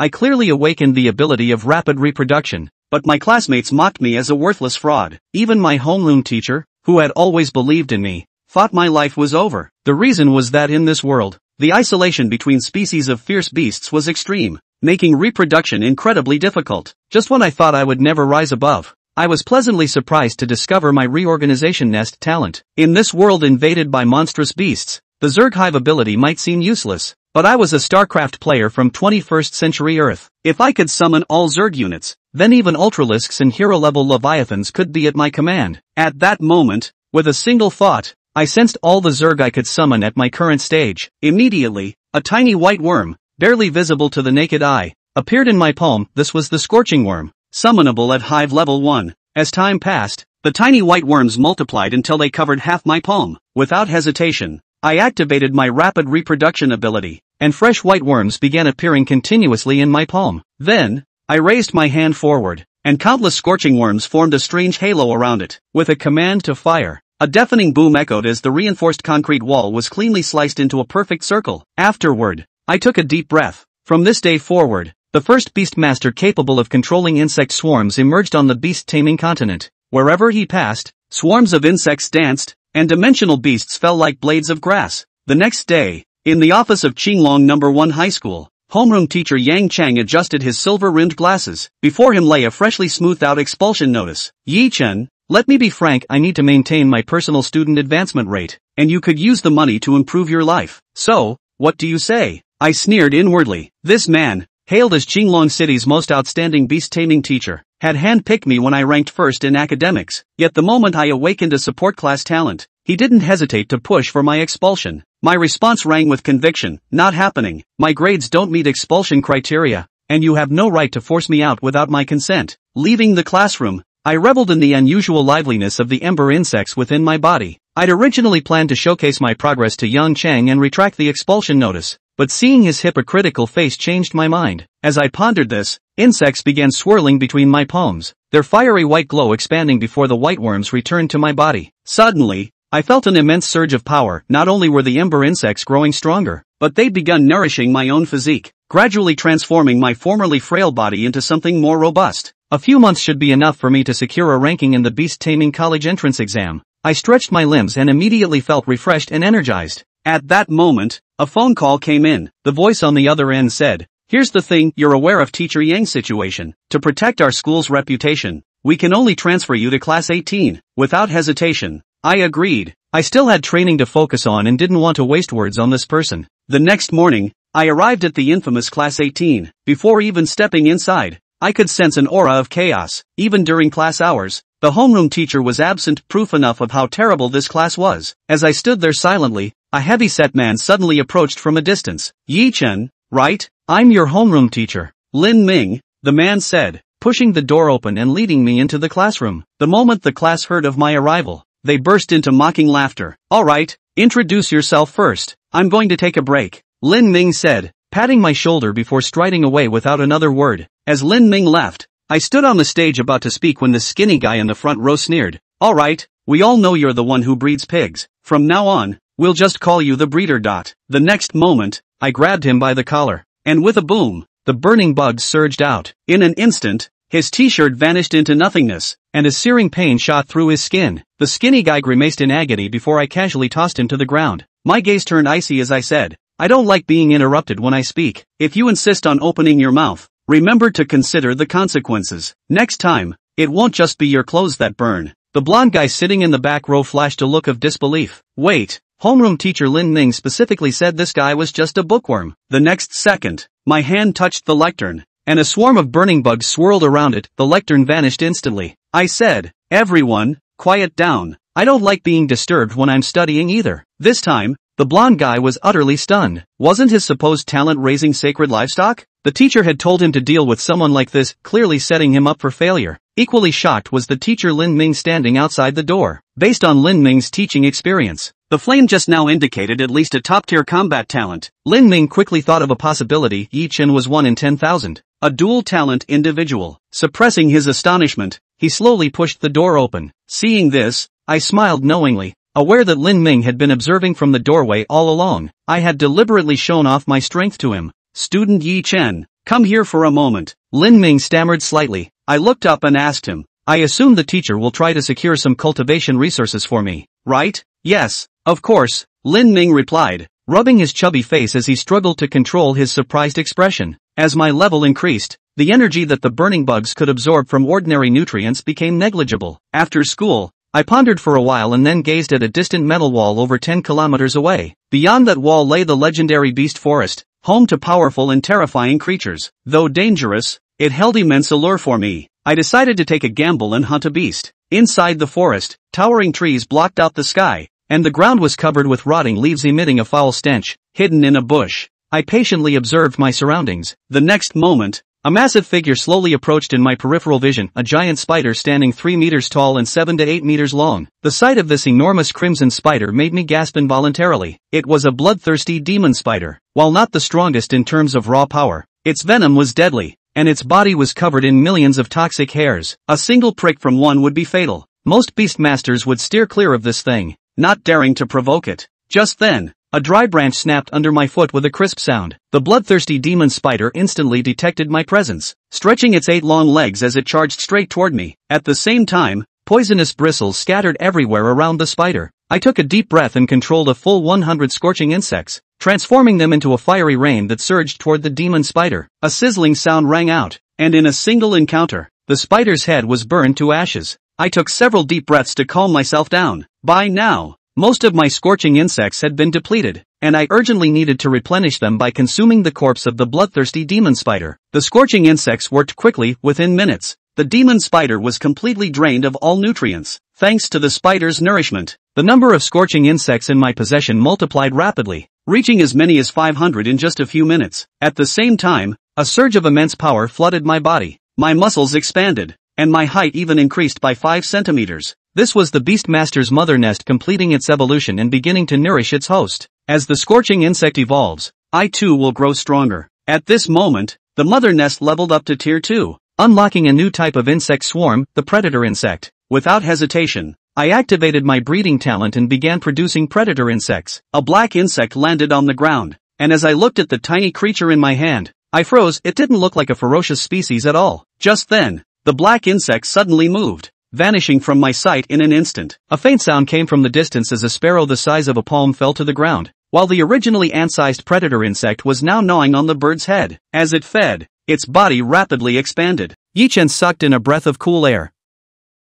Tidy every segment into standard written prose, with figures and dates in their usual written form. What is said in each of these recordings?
I clearly awakened the ability of rapid reproduction, but my classmates mocked me as a worthless fraud. Even my homeroom teacher, who had always believed in me, thought my life was over. The reason was that in this world, the isolation between species of fierce beasts was extreme, making reproduction incredibly difficult. Just when I thought I would never rise above, I was pleasantly surprised to discover my reorganization nest talent. In this world invaded by monstrous beasts, the Zerg Hive ability might seem useless, but I was a StarCraft player from 21st century Earth. If I could summon all Zerg units, then even Ultralisks and hero-level Leviathans could be at my command. At that moment, with a single thought, I sensed all the Zerg I could summon at my current stage. Immediately, a tiny white worm, barely visible to the naked eye, appeared in my palm. This was the Scorching Worm, summonable at Hive level 1. As time passed, the tiny white worms multiplied until they covered half my palm. Without hesitation, I activated my rapid reproduction ability, and fresh white worms began appearing continuously in my palm. Then, I raised my hand forward, and countless scorching worms formed a strange halo around it. With a command to fire, a deafening boom echoed as the reinforced concrete wall was cleanly sliced into a perfect circle. Afterward, I took a deep breath. From this day forward, the first beastmaster capable of controlling insect swarms emerged on the beast-taming continent. Wherever he passed, swarms of insects danced, and dimensional beasts fell like blades of grass. The next day, in the office of Qinglong No. 1 High School, homeroom teacher Yang Chang adjusted his silver-rimmed glasses. Before him lay a freshly smoothed-out expulsion notice. Yi Chen, let me be frank, I need to maintain my personal student advancement rate, and you could use the money to improve your life. So, what do you say? I sneered inwardly. This man, hailed as Qinglong City's most outstanding beast-taming teacher, had handpicked me when I ranked first in academics. Yet the moment I awakened a support class talent, he didn't hesitate to push for my expulsion. My response rang with conviction. Not happening. My grades don't meet expulsion criteria, and you have no right to force me out without my consent. Leaving the classroom, I reveled in the unusual liveliness of the ember insects within my body. I'd originally planned to showcase my progress to Yang Chang and retract the expulsion notice, but seeing his hypocritical face changed my mind. As I pondered this, insects began swirling between my palms, their fiery white glow expanding before the white worms returned to my body. Suddenly, I felt an immense surge of power. Not only were the ember insects growing stronger, but they'd begun nourishing my own physique, gradually transforming my formerly frail body into something more robust. A few months should be enough for me to secure a ranking in the beast-taming college entrance exam. I stretched my limbs and immediately felt refreshed and energized. At that moment, a phone call came in. The voice on the other end said, "Here's the thing, you're aware of Teacher Yang's situation. To protect our school's reputation, we can only transfer you to Class 18. Without hesitation, I agreed. I still had training to focus on and didn't want to waste words on this person. The next morning, I arrived at the infamous Class 18. Before even stepping inside, I could sense an aura of chaos. Even during class hours, the homeroom teacher was absent, proof enough of how terrible this class was. As I stood there silently, a heavy-set man suddenly approached from a distance. "Yi Chen, right? I'm your homeroom teacher, Lin Ming," the man said, pushing the door open and leading me into the classroom. The moment the class heard of my arrival, they burst into mocking laughter. "All right, introduce yourself first. I'm going to take a break," Lin Ming said, patting my shoulder before striding away without another word. As Lin Ming left, I stood on the stage about to speak when the skinny guy in the front row sneered. "All right, we all know you're the one who breeds pigs. From now on, we'll just call you the breeder. The next moment, I grabbed him by the collar, and with a boom, the burning bugs surged out. In an instant, his t-shirt vanished into nothingness, and a searing pain shot through his skin. The skinny guy grimaced in agony before I casually tossed him to the ground. My gaze turned icy as I said, "I don't like being interrupted when I speak. If you insist on opening your mouth, remember to consider the consequences. Next time, it won't just be your clothes that burn." The blonde guy sitting in the back row flashed a look of disbelief. "Wait, homeroom teacher Lin Ming specifically said this guy was just a bookworm." The next second, my hand touched the lectern, and a swarm of burning bugs swirled around it. The lectern vanished instantly. I said, "Everyone, quiet down. I don't like being disturbed when I'm studying either." This time, the blonde guy was utterly stunned. Wasn't his supposed talent raising sacred livestock? The teacher had told him to deal with someone like this, clearly setting him up for failure. Equally shocked was the teacher Lin Ming standing outside the door. Based on Lin Ming's teaching experience, the flame just now indicated at least a top-tier combat talent. Lin Ming quickly thought of a possibility. Yi Chen was 1 in 10,000. A dual-talent individual. Suppressing his astonishment, he slowly pushed the door open. Seeing this, I smiled knowingly, aware that Lin Ming had been observing from the doorway all along. I had deliberately shown off my strength to him. "Student Yi Chen, Come here for a moment. Lin Ming stammered slightly. I looked up and asked him. I assume the teacher will try to secure some cultivation resources for me, right? Yes, of course, Lin Ming replied, rubbing his chubby face as he struggled to control his surprised expression. As my level increased, the energy that the burning bugs could absorb from ordinary nutrients became negligible. After school, I pondered for a while and then gazed at a distant metal wall over 10 kilometers away. Beyond that wall lay the legendary beast forest, home to powerful and terrifying creatures. Though dangerous, it held immense allure for me. I decided to take a gamble and hunt a beast. Inside the forest, towering trees blocked out the sky, and the ground was covered with rotting leaves emitting a foul stench. Hidden in a bush, I patiently observed my surroundings. The next moment, a massive figure slowly approached in my peripheral vision, a giant spider standing 3 meters tall and 7 to 8 meters long. The sight of this enormous crimson spider made me gasp involuntarily. It was a bloodthirsty demon spider. While not the strongest in terms of raw power, its venom was deadly, and its body was covered in millions of toxic hairs. A single prick from one would be fatal. Most beastmasters would steer clear of this thing, not daring to provoke it. Just then, a dry branch snapped under my foot with a crisp sound. The bloodthirsty demon spider instantly detected my presence, stretching its 8 long legs as it charged straight toward me. At the same time, poisonous bristles scattered everywhere around the spider. I took a deep breath and controlled a full 100 scorching insects, transforming them into a fiery rain that surged toward the demon spider. A sizzling sound rang out, and in a single encounter, the spider's head was burned to ashes. I took several deep breaths to calm myself down. By now, most of my scorching insects had been depleted, and I urgently needed to replenish them by consuming the corpse of the bloodthirsty demon spider. The scorching insects worked quickly. Within minutes, the demon spider was completely drained of all nutrients. Thanks to the spider's nourishment, the number of scorching insects in my possession multiplied rapidly, reaching as many as 500 in just a few minutes. At the same time, a surge of immense power flooded my body. My muscles expanded, and my height even increased by 5 centimeters. This was the Beastmaster's mother nest completing its evolution and beginning to nourish its host. As the scorching insect evolves, I too will grow stronger. At this moment, the mother nest leveled up to Tier 2, unlocking a new type of insect swarm, the predator insect. Without hesitation, I activated my breeding talent and began producing predator insects. A black insect landed on the ground, and as I looked at the tiny creature in my hand, I froze. It didn't look like a ferocious species at all. Just then, the black insect suddenly moved, vanishing from my sight in an instant. A faint sound came from the distance as a sparrow the size of a palm fell to the ground, while the originally ant-sized predator insect was now gnawing on the bird's head. As it fed, its body rapidly expanded. Yi Chen sucked in a breath of cool air.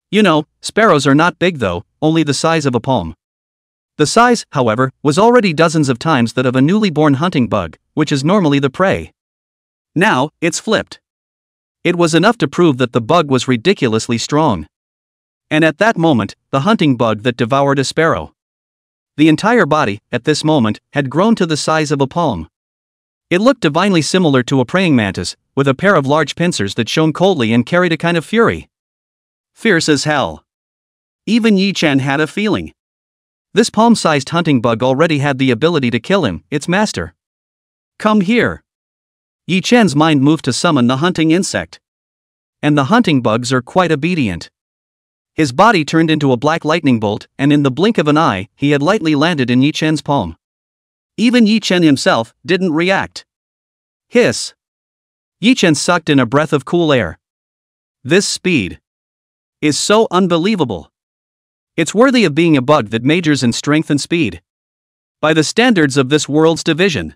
You know, sparrows are not big though, only the size of a palm. The size, however, was already dozens of times that of a newly born hunting bug, which is normally the prey. Now, it's flipped. It was enough to prove that the bug was ridiculously strong. And at that moment, the hunting bug that devoured a sparrow. The entire body, at this moment, had grown to the size of a palm. It looked divinely similar to a praying mantis, with a pair of large pincers that shone coldly and carried a kind of fury. Fierce as hell. Even Yi Chen had a feeling. This palm-sized hunting bug already had the ability to kill him, its master. Come here. Yi Chen's mind moved to summon the hunting insect. And the hunting bugs are quite obedient. His body turned into a black lightning bolt, and in the blink of an eye, he had lightly landed in Yi Chen's palm. Even Yi Chen himself didn't react. Hiss. Yi Chen sucked in a breath of cool air. This speed is so unbelievable. It's worthy of being a bug that majors in strength and speed. By the standards of this world's division,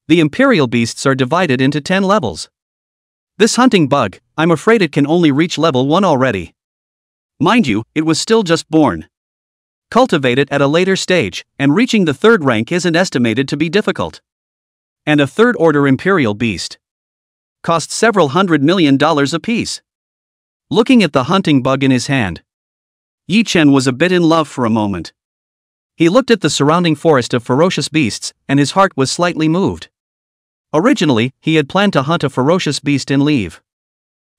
the imperial beasts are divided into 10 levels. This hunting bug, I'm afraid it can only reach level 1 already. Mind you, it was still just born. Cultivate it at a later stage, and reaching the 3rd rank isn't estimated to be difficult. And a 3rd order imperial beast costs several $100 million apiece. Looking at the hunting bug in his hand, Yi Chen was a bit in love for a moment. He looked at the surrounding forest of ferocious beasts, and his heart was slightly moved. Originally, he had planned to hunt a ferocious beast and leave.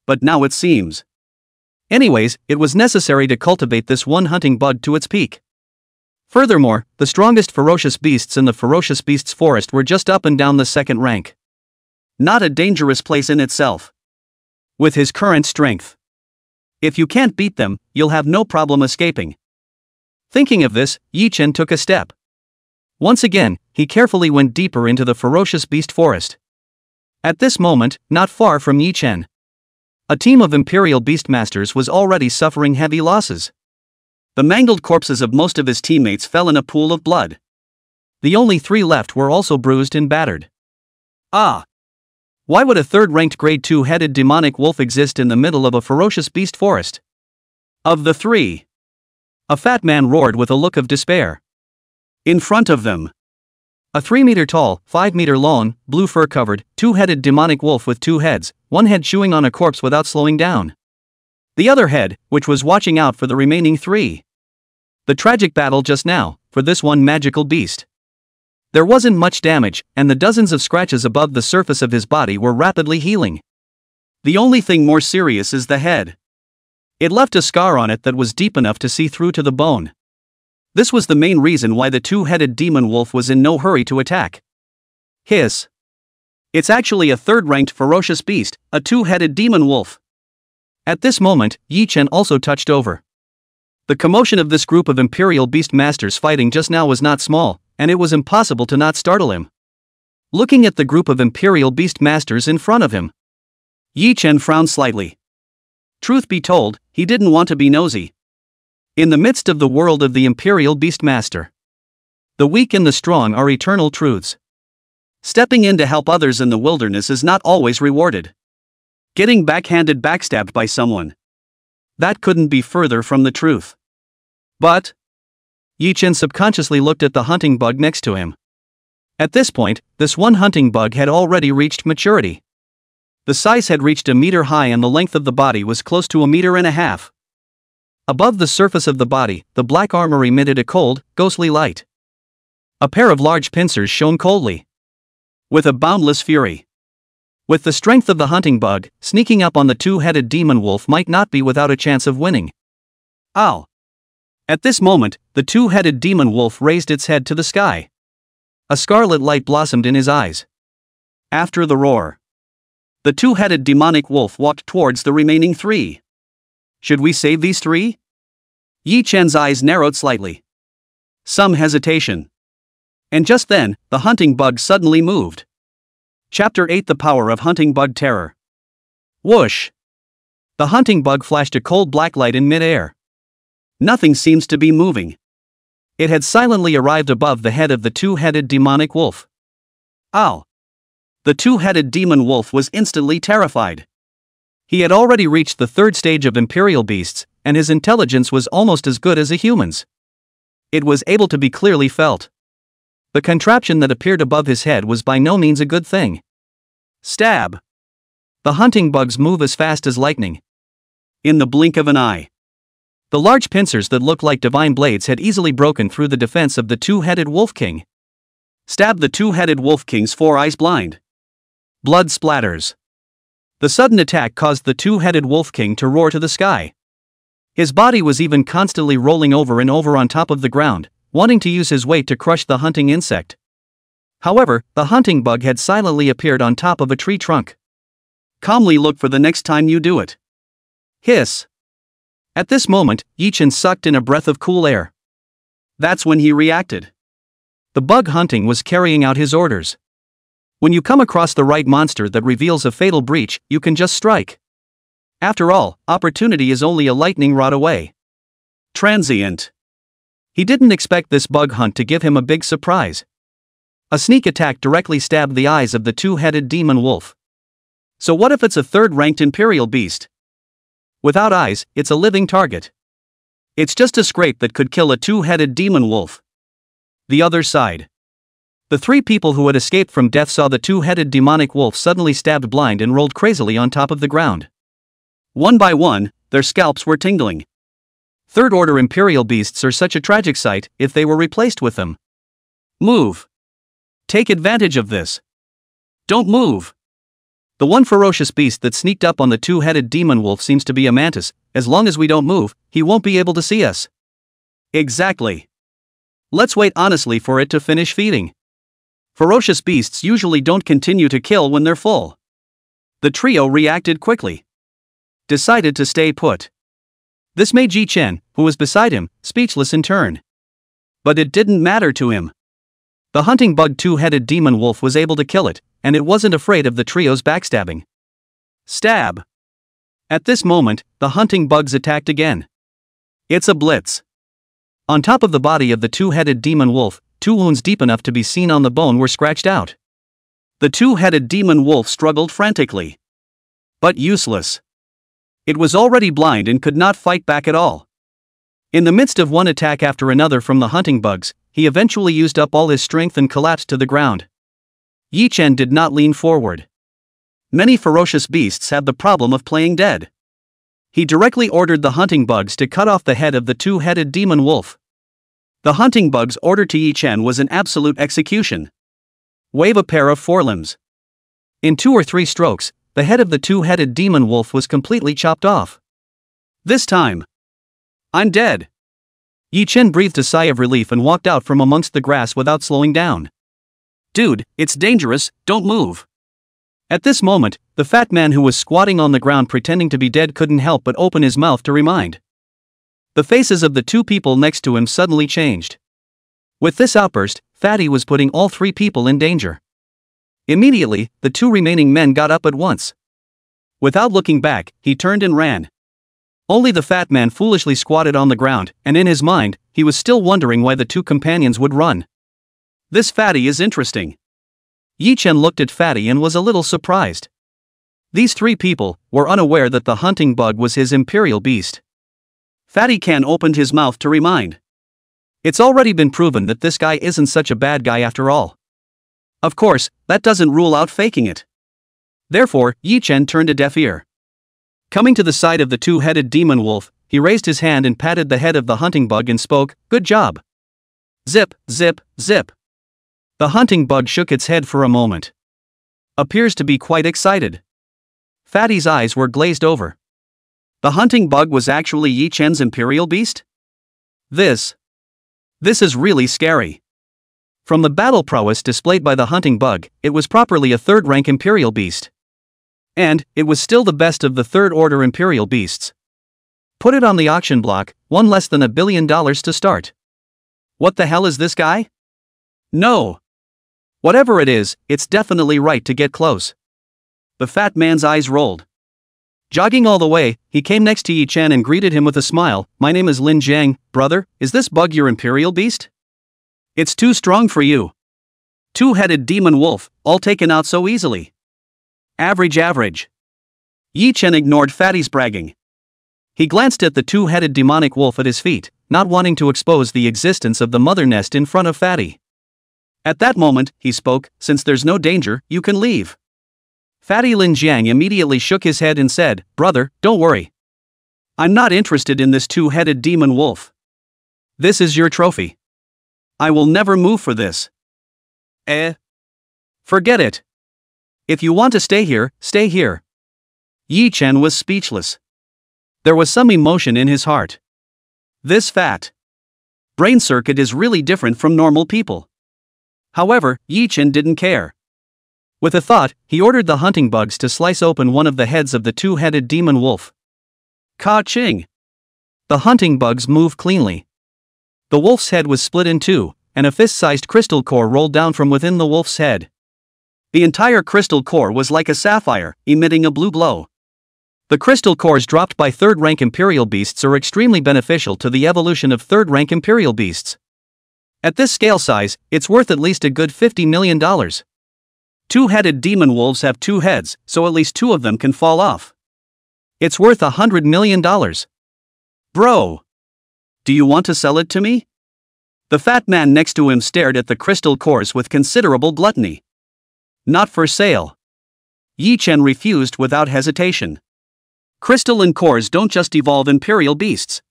But now it seems. Anyways, it was necessary to cultivate this one hunting bug to its peak. Furthermore, the strongest ferocious beasts in the ferocious beasts forest were just up and down the 2nd rank. Not a dangerous place in itself. With his current strength, if you can't beat them, you'll have no problem escaping. Thinking of this, Yi Chen took a step. Once again, he carefully went deeper into the ferocious beast forest. At this moment, not far from Yi Chen, a team of Imperial Beastmasters was already suffering heavy losses. The mangled corpses of most of his teammates fell in a pool of blood. The only 3 left were also bruised and battered. Ah! Why would a third-ranked grade 2-headed demonic wolf exist in the middle of a ferocious beast forest? Of the 3, a fat man roared with a look of despair. In front of them, a 3-meter-tall, 5-meter-long, blue fur-covered, 2-headed demonic wolf with 2 heads, one head chewing on a corpse without slowing down. The other head, which was watching out for the remaining 3. The tragic battle just now, for this one magical beast. There wasn't much damage, and the dozens of scratches above the surface of his body were rapidly healing. The only thing more serious is the head. It left a scar on it that was deep enough to see through to the bone. This was the main reason why the 2-headed demon wolf was in no hurry to attack. Hiss. It's actually a third-ranked ferocious beast, a 2-headed demon wolf. At this moment, Yi Chen also touched over. The commotion of this group of Imperial Beastmasters fighting just now was not small, and it was impossible to not startle him. Looking at the group of Imperial Beastmasters in front of him, Yi Chen frowned slightly. Truth be told, he didn't want to be nosy. In the midst of the world of the Imperial Beastmaster, the weak and the strong are eternal truths. Stepping in to help others in the wilderness is not always rewarded. Getting backstabbed by someone, that couldn't be further from the truth. But Yi Chen subconsciously looked at the hunting bug next to him. At this point, this one hunting bug had already reached maturity. The size had reached a meter high and the length of the body was close to 1.5 meters. Above the surface of the body, the black armor emitted a cold, ghostly light. A pair of large pincers shone coldly, with a boundless fury. With the strength of the hunting bug, sneaking up on the 2-headed demon wolf might not be without a chance of winning. Ow! At this moment, the 2-headed demon wolf raised its head to the sky. A scarlet light blossomed in his eyes. After the roar, the 2-headed demonic wolf walked towards the remaining 3. Should we save these 3? Yi Chen's eyes narrowed slightly. Some hesitation. And just then, the hunting bug suddenly moved. Chapter 8: The Power of Hunting Bug Terror. Whoosh! The hunting bug flashed a cold black light in mid-air. Nothing seems to be moving. It had silently arrived above the head of the 2-headed demonic wolf. Ow! The 2-headed demon wolf was instantly terrified. He had already reached the 3rd stage of Imperial Beasts, and his intelligence was almost as good as a human's. It was able to be clearly felt. The contraption that appeared above his head was by no means a good thing. Stab! The hunting bugs move as fast as lightning. In the blink of an eye, the large pincers that looked like divine blades had easily broken through the defense of the 2-headed wolf king. Stabbed the 2-headed wolf king's 4 eyes blind. Blood splatters. The sudden attack caused the 2-headed wolf king to roar to the sky. His body was even constantly rolling over and over on top of the ground, wanting to use his weight to crush the hunting insect. However, the hunting bug had silently appeared on top of a tree trunk. Calmly look for the next time you do it. Hiss! At this moment, Yi Chen sucked in a breath of cool air. That's when he reacted. The bug hunting was carrying out his orders. When you come across the right monster that reveals a fatal breach, you can just strike. After all, opportunity is only a lightning rod away. Transient. He didn't expect this bug hunt to give him a big surprise. A sneak attack directly stabbed the eyes of the 2-headed demon wolf. So what if it's a 3rd-ranked Imperial beast? Without eyes, it's a living target. It's just a scrape that could kill a 2-headed demon wolf. The other side. The 3 people who had escaped from death saw the 2-headed demonic wolf suddenly stabbed blind and rolled crazily on top of the ground. One by one, their scalps were tingling. 3rd-order Imperial beasts are such a tragic sight if they were replaced with them. Move. Take advantage of this. Don't move. The one ferocious beast that sneaked up on the 2-headed demon wolf seems to be a mantis. As long as we don't move, he won't be able to see us. Exactly. Let's wait honestly for it to finish feeding. Ferocious beasts usually don't continue to kill when they're full. The trio reacted quickly. Decided to stay put. This made Yi Chen, who was beside him, speechless in turn. But it didn't matter to him. The hunting bug 2-headed demon wolf was able to kill it, and it wasn't afraid of the trio's backstabbing. Stab! At this moment, the hunting bugs attacked again. It's a blitz. On top of the body of the two-headed demon wolf, 2 wounds deep enough to be seen on the bone were scratched out. The two-headed demon wolf struggled frantically. But useless. It was already blind and could not fight back at all. In the midst of one attack after another from the hunting bugs, he eventually used up all his strength and collapsed to the ground. Yi Chen did not lean forward. Many ferocious beasts have the problem of playing dead. He directly ordered the hunting bugs to cut off the head of the two-headed demon wolf. The hunting bug's order to Yi Chen was an absolute execution. Wave a pair of forelimbs. In 2 or 3 strokes, the head of the two-headed demon wolf was completely chopped off. This time, I'm dead. Yi Chen breathed a sigh of relief and walked out from amongst the grass without slowing down. Dude, it's dangerous, don't move. At this moment, the fat man who was squatting on the ground pretending to be dead couldn't help but open his mouth to remind. The faces of the 2 people next to him suddenly changed. With this outburst, Fatty was putting all 3 people in danger. Immediately, the 2 remaining men got up at once. Without looking back, he turned and ran. Only the fat man foolishly squatted on the ground, and in his mind, he was still wondering why the 2 companions would run. This Fatty is interesting. Yi Chen looked at Fatty and was a little surprised. These 3 people were unaware that the hunting bug was his imperial beast. Fatty Ken opened his mouth to remind. It's already been proven that this guy isn't such a bad guy after all. Of course, that doesn't rule out faking it. Therefore, Yi Chen turned a deaf ear. Coming to the side of the two-headed demon wolf, he raised his hand and patted the head of the hunting bug and spoke, "Good job." Zip, zip, zip. The hunting bug shook its head for a moment. Appears to be quite excited. Fatty's eyes were glazed over. The hunting bug was actually Yi Chen's imperial beast? This is really scary. From the battle prowess displayed by the hunting bug, it was properly a 3rd-rank imperial beast. And it was still the best of the 3rd-order imperial beasts. Put it on the auction block, 1 less than $1 billion to start. What the hell is this guy? No. Whatever it is, it's definitely right to get close. The fat man's eyes rolled. Jogging all the way, he came next to Yi Chen and greeted him with a smile. "My name is Lin Jiang, brother, is this bug your imperial beast?" "It's too strong for you. Two-headed demon wolf, all taken out so easily." Average. Yi Chen ignored Fatty's bragging. He glanced at the two-headed demonic wolf at his feet, not wanting to expose the existence of the mother nest in front of Fatty. At that moment, he spoke, "Since there's no danger, you can leave." Fatty Lin Jiang immediately shook his head and said, "Brother, don't worry. I'm not interested in this two-headed demon wolf. This is your trophy. I will never move for this." Forget it. If you want to stay here, stay here. Yi Chen was speechless. There was some emotion in his heart. This fat brain circuit is really different from normal people. However, Yi Chen didn't care. With a thought, he ordered the hunting bugs to slice open one of the heads of the two-headed demon wolf. Ka-ching! The hunting bugs moved cleanly. The wolf's head was split in 2, and a fist-sized crystal core rolled down from within the wolf's head. The entire crystal core was like a sapphire, emitting a blue glow. The crystal cores dropped by 3rd-rank imperial beasts are extremely beneficial to the evolution of 3rd-rank imperial beasts. At this scale size, it's worth at least a good $50 million. Two-headed demon wolves have 2 heads, so at least 2 of them can fall off. It's worth $100 million. Bro! Do you want to sell it to me? The fat man next to him stared at the crystal cores with considerable gluttony. Not for sale. Yi Chen refused without hesitation. Crystalline cores don't just evolve imperial beasts.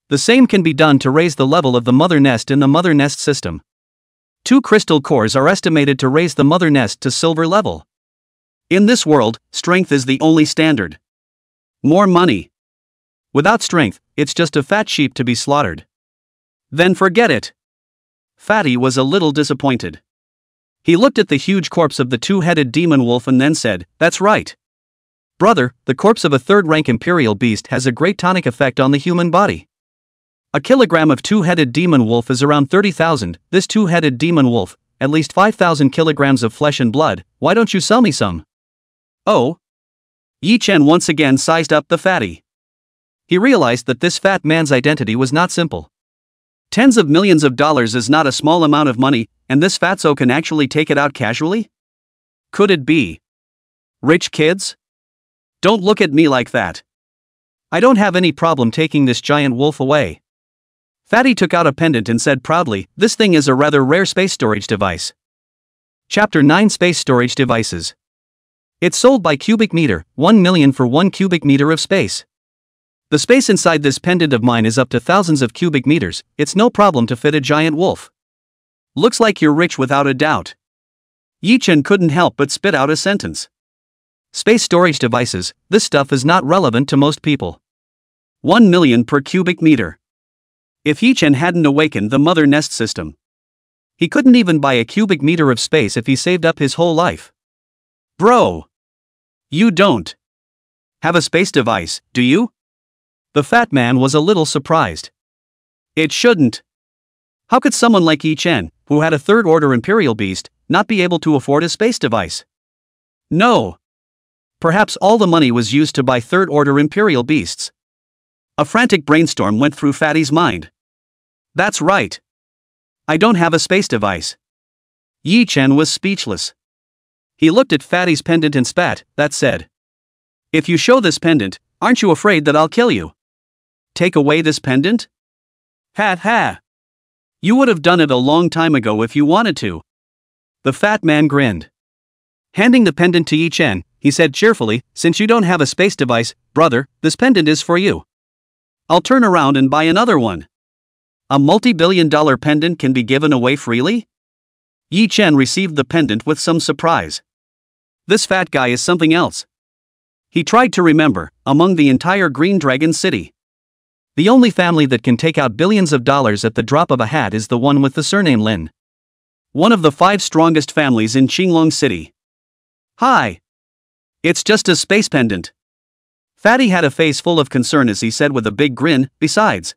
The same can be done to raise the level of the mother nest in the mother nest system. 2 crystal cores are estimated to raise the mother nest to silver level. In this world, strength is the only standard. More money. Without strength, it's just a fat sheep to be slaughtered. Then forget it. Fatty was a little disappointed. He looked at the huge corpse of the two-headed demon wolf and then said, "That's right. Brother, the corpse of a 3rd-rank imperial beast has a great tonic effect on the human body. A kilogram of two-headed demon wolf is around 30,000, this two-headed demon wolf, at least 5,000 kilograms of flesh and blood, why don't you sell me some? Oh. Yi Chen once again sized up the fatty. He realized that this fat man's identity was not simple. Tens of millions of dollars is not a small amount of money, and this fatso can actually take it out casually? Could it be rich kids? Don't look at me like that. I don't have any problem taking this giant wolf away. Fatty took out a pendant and said proudly, this thing is a rather rare space storage device. Chapter 9 Space Storage Devices. It's sold by cubic meter, 1 million for 1 cubic meter of space. The space inside this pendant of mine is up to thousands of cubic meters, it's no problem to fit a giant wolf. Looks like you're rich without a doubt. Yi Chen couldn't help but spit out a sentence. Space storage devices, this stuff is not relevant to most people. 1 million per cubic meter. If Yi Chen hadn't awakened the mother nest system, he couldn't even buy a cubic meter of space if he saved up his whole life. Bro! You don't have a space device, do you? The fat man was a little surprised. It shouldn't. How could someone like Yi Chen, who had a third-order imperial beast, not be able to afford a space device? No. Perhaps all the money was used to buy third-order imperial beasts. A frantic brainstorm went through Fatty's mind. That's right. I don't have a space device. Yi Chen was speechless. He looked at Fatty's pendant and spat, that said. If you show this pendant, aren't you afraid that I'll kill you? Take away this pendant? Ha ha. You would have done it a long time ago if you wanted to. The fat man grinned. Handing the pendant to Yi Chen, he said cheerfully, since you don't have a space device, brother, this pendant is for you. I'll turn around and buy another one. A multi-billion-dollar pendant can be given away freely? Yi Chen received the pendant with some surprise. This fat guy is something else. He tried to remember, among the entire Green Dragon City, the only family that can take out billions of dollars at the drop of a hat is the one with the surname Lin. One of the 5 strongest families in Qinglong City. Hi. It's just a space pendant. Fatty had a face full of concern as he said with a big grin, besides.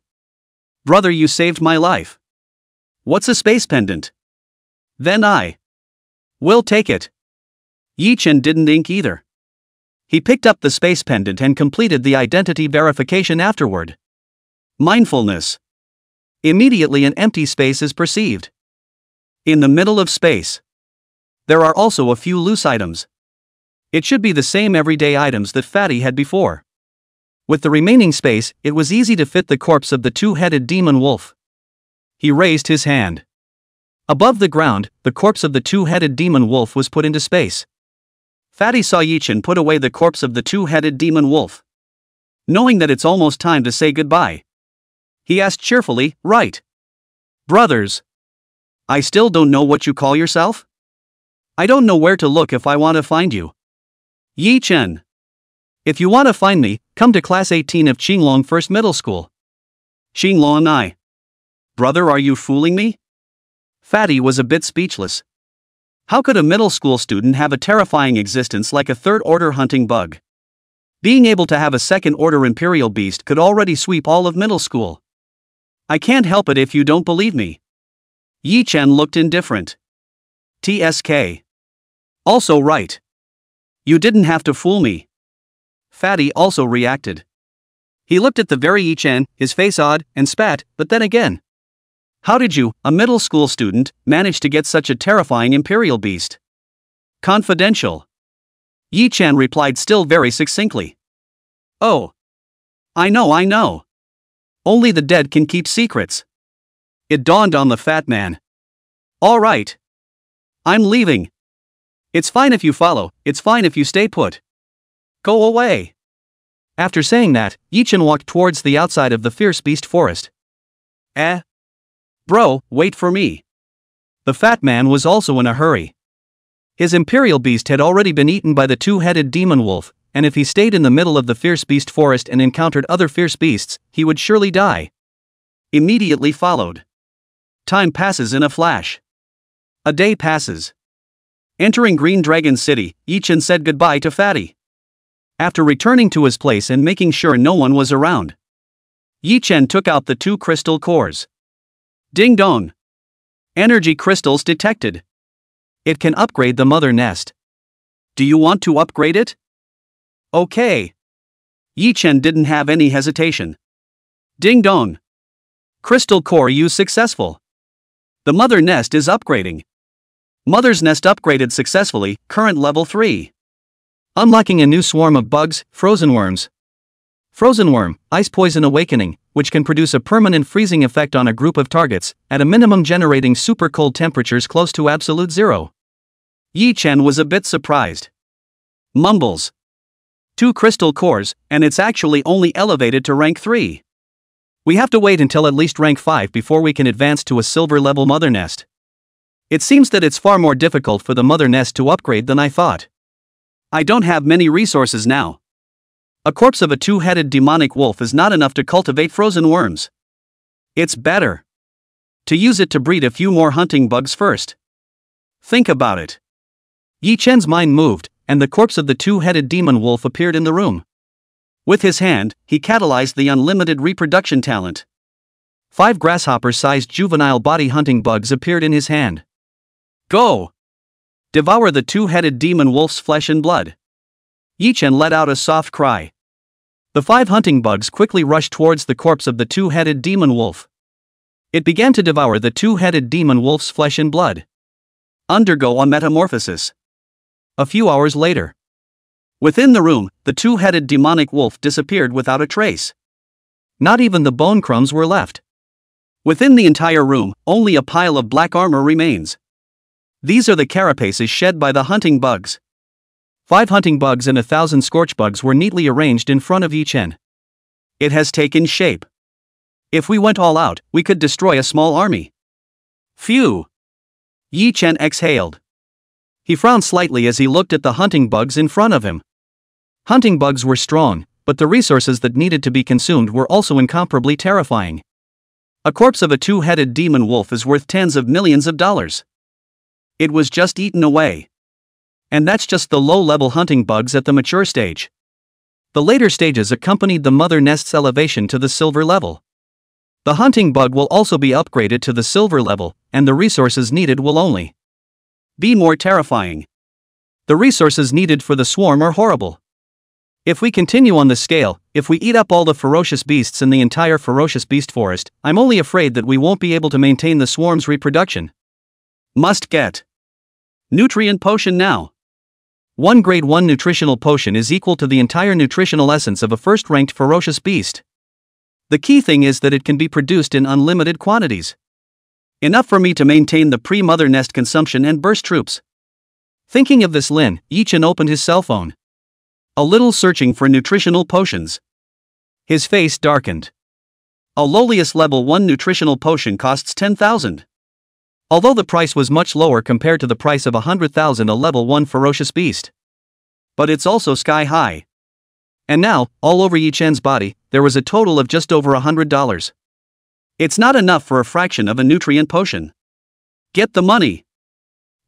Brother, you saved my life. What's a space pendant? Then I will take it. Yi Chen didn't ink either. He picked up the space pendant and completed the identity verification afterward. Mindfulness. Immediately an empty space is perceived. In the middle of space, there are also a few loose items. It should be the same everyday items that Fatty had before. With the remaining space, it was easy to fit the corpse of the 2-headed demon wolf. He raised his hand. Above the ground, the corpse of the 2-headed demon wolf was put into space. Fatty saw Yi Chen put away the corpse of the 2-headed demon wolf. Knowing that it's almost time to say goodbye, he asked cheerfully, right? Brothers. I still don't know what you call yourself? I don't know where to look if I want to find you. Yi Chen. If you want to find me, come to class 18 of Qinglong First Middle School. Qinglong I. Brother, are you fooling me? Fatty was a bit speechless. How could a middle school student have a terrifying existence like a third-order hunting bug? Being able to have a second-order imperial beast could already sweep all of middle school. I can't help it if you don't believe me. Yi Chen looked indifferent. TSK. Also right. You didn't have to fool me. Fatty also reacted. He looked at the very Yi Chen, his face odd, and spat, but then again. How did you, a middle school student, manage to get such a terrifying imperial beast? Confidential. Yi Chen replied still very succinctly. Oh. I know. Only the dead can keep secrets. It dawned on the fat man. All right. I'm leaving. It's fine if you follow, it's fine if you stay put. Go away. After saying that, Yi Chen walked towards the outside of the fierce beast forest. Bro, wait for me. The fat man was also in a hurry. His imperial beast had already been eaten by the 2-headed demon wolf, and if he stayed in the middle of the fierce beast forest and encountered other fierce beasts, he would surely die. Immediately followed. Time passes in a flash. A day passes. Entering Green Dragon City, Yi Chen said goodbye to Fatty. After returning to his place and making sure no one was around, Yi Chen took out the 2 crystal cores. Ding dong! Energy crystals detected. It can upgrade the mother nest. Do you want to upgrade it? Okay. Yi Chen didn't have any hesitation. Ding dong. Crystal core use successful. The mother nest is upgrading. Mother's nest upgraded successfully, current level 3. Unlocking a new swarm of bugs, frozen worms. Frozen worm, ice poison awakening, which can produce a permanent freezing effect on a group of targets, at a minimum generating super cold temperatures close to absolute zero. Yi Chen was a bit surprised. Mumbles. 2 crystal cores, and it's actually only elevated to rank 3. We have to wait until at least rank 5 before we can advance to a silver level mother nest. It seems that it's far more difficult for the mother nest to upgrade than I thought. I don't have many resources now. A corpse of a 2-headed demonic wolf is not enough to cultivate frozen worms. It's better to use it to breed a few more hunting bugs first. Think about it. Yi Chen's mind moved, and the corpse of the 2-headed demon wolf appeared in the room. With his hand, he catalyzed the unlimited reproduction talent. 5 grasshopper-sized juvenile body hunting bugs appeared in his hand. Go! Devour the 2-headed demon wolf's flesh and blood. Yi Chen let out a soft cry. The 5 hunting bugs quickly rushed towards the corpse of the 2-headed demon wolf. It began to devour the 2-headed demon wolf's flesh and blood. Undergo a metamorphosis. A few hours later. Within the room, the 2-headed demonic wolf disappeared without a trace. Not even the bone crumbs were left. Within the entire room, only a pile of black armor remains. These are the carapaces shed by the hunting bugs. 5 hunting bugs and 1,000 scorch bugs were neatly arranged in front of Yi Chen. It has taken shape. If we went all out, we could destroy a small army. Phew! Yi Chen exhaled. He frowned slightly as he looked at the hunting bugs in front of him. Hunting bugs were strong, but the resources that needed to be consumed were also incomparably terrifying. A corpse of a 2-headed demon wolf is worth tens of millions of dollars. It was just eaten away. And that's just the low-level hunting bugs at the mature stage. The later stages accompanied the mother nest's elevation to the silver level. The hunting bug will also be upgraded to the silver level, and the resources needed will only be more terrifying. The resources needed for the swarm are horrible. If we continue on this scale, if we eat up all the ferocious beasts in the entire ferocious beast forest, I'm only afraid that we won't be able to maintain the swarm's reproduction. Must get nutrient potion now. 1 grade 1 nutritional potion is equal to the entire nutritional essence of a first-ranked ferocious beast. The key thing is that it can be produced in unlimited quantities. Enough for me to maintain the pre-mother nest consumption and burst troops. Thinking of this, Yi Chen opened his cell phone. A little searching for nutritional potions. His face darkened. A lowliest level 1 nutritional potion costs 10,000. Although the price was much lower compared to the price of 100,000 a level 1 ferocious beast. But it's also sky high. And now, all over Yi Chen's body, there was a total of just over $100. It's not enough for a fraction of a nutrient potion. Get the money.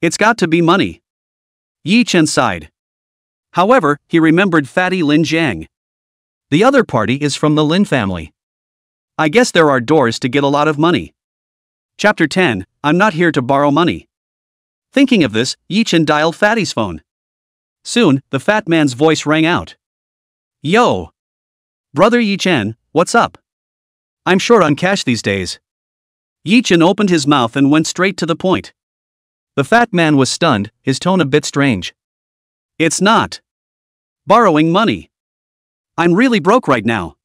It's got to be money. Yi Chen sighed. However, he remembered Fatty Lin Jiang. The other party is from the Lin family. I guess there are doors to get a lot of money. Chapter 10, I'm not here to borrow money. Thinking of this, Yi Chen dialed Fatty's phone. Soon, the fat man's voice rang out. Yo! Brother Yi Chen, what's up? I'm short on cash these days. Yi Chen opened his mouth and went straight to the point. The fat man was stunned, his tone a bit strange. It's not borrowing money. I'm really broke right now.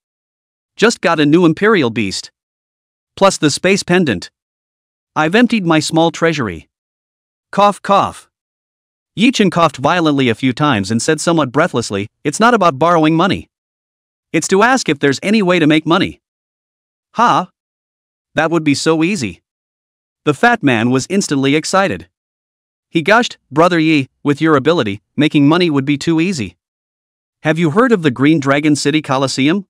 Just got a new imperial beast. Plus the space pendant. I've emptied my small treasury. Cough cough. Yi Chen coughed violently a few times and said somewhat breathlessly, it's not about borrowing money. It's to ask if there's any way to make money. Huh? That would be so easy. The fat man was instantly excited. He gushed, Brother Yi, with your ability, making money would be too easy. Have you heard of the Green Dragon City Coliseum?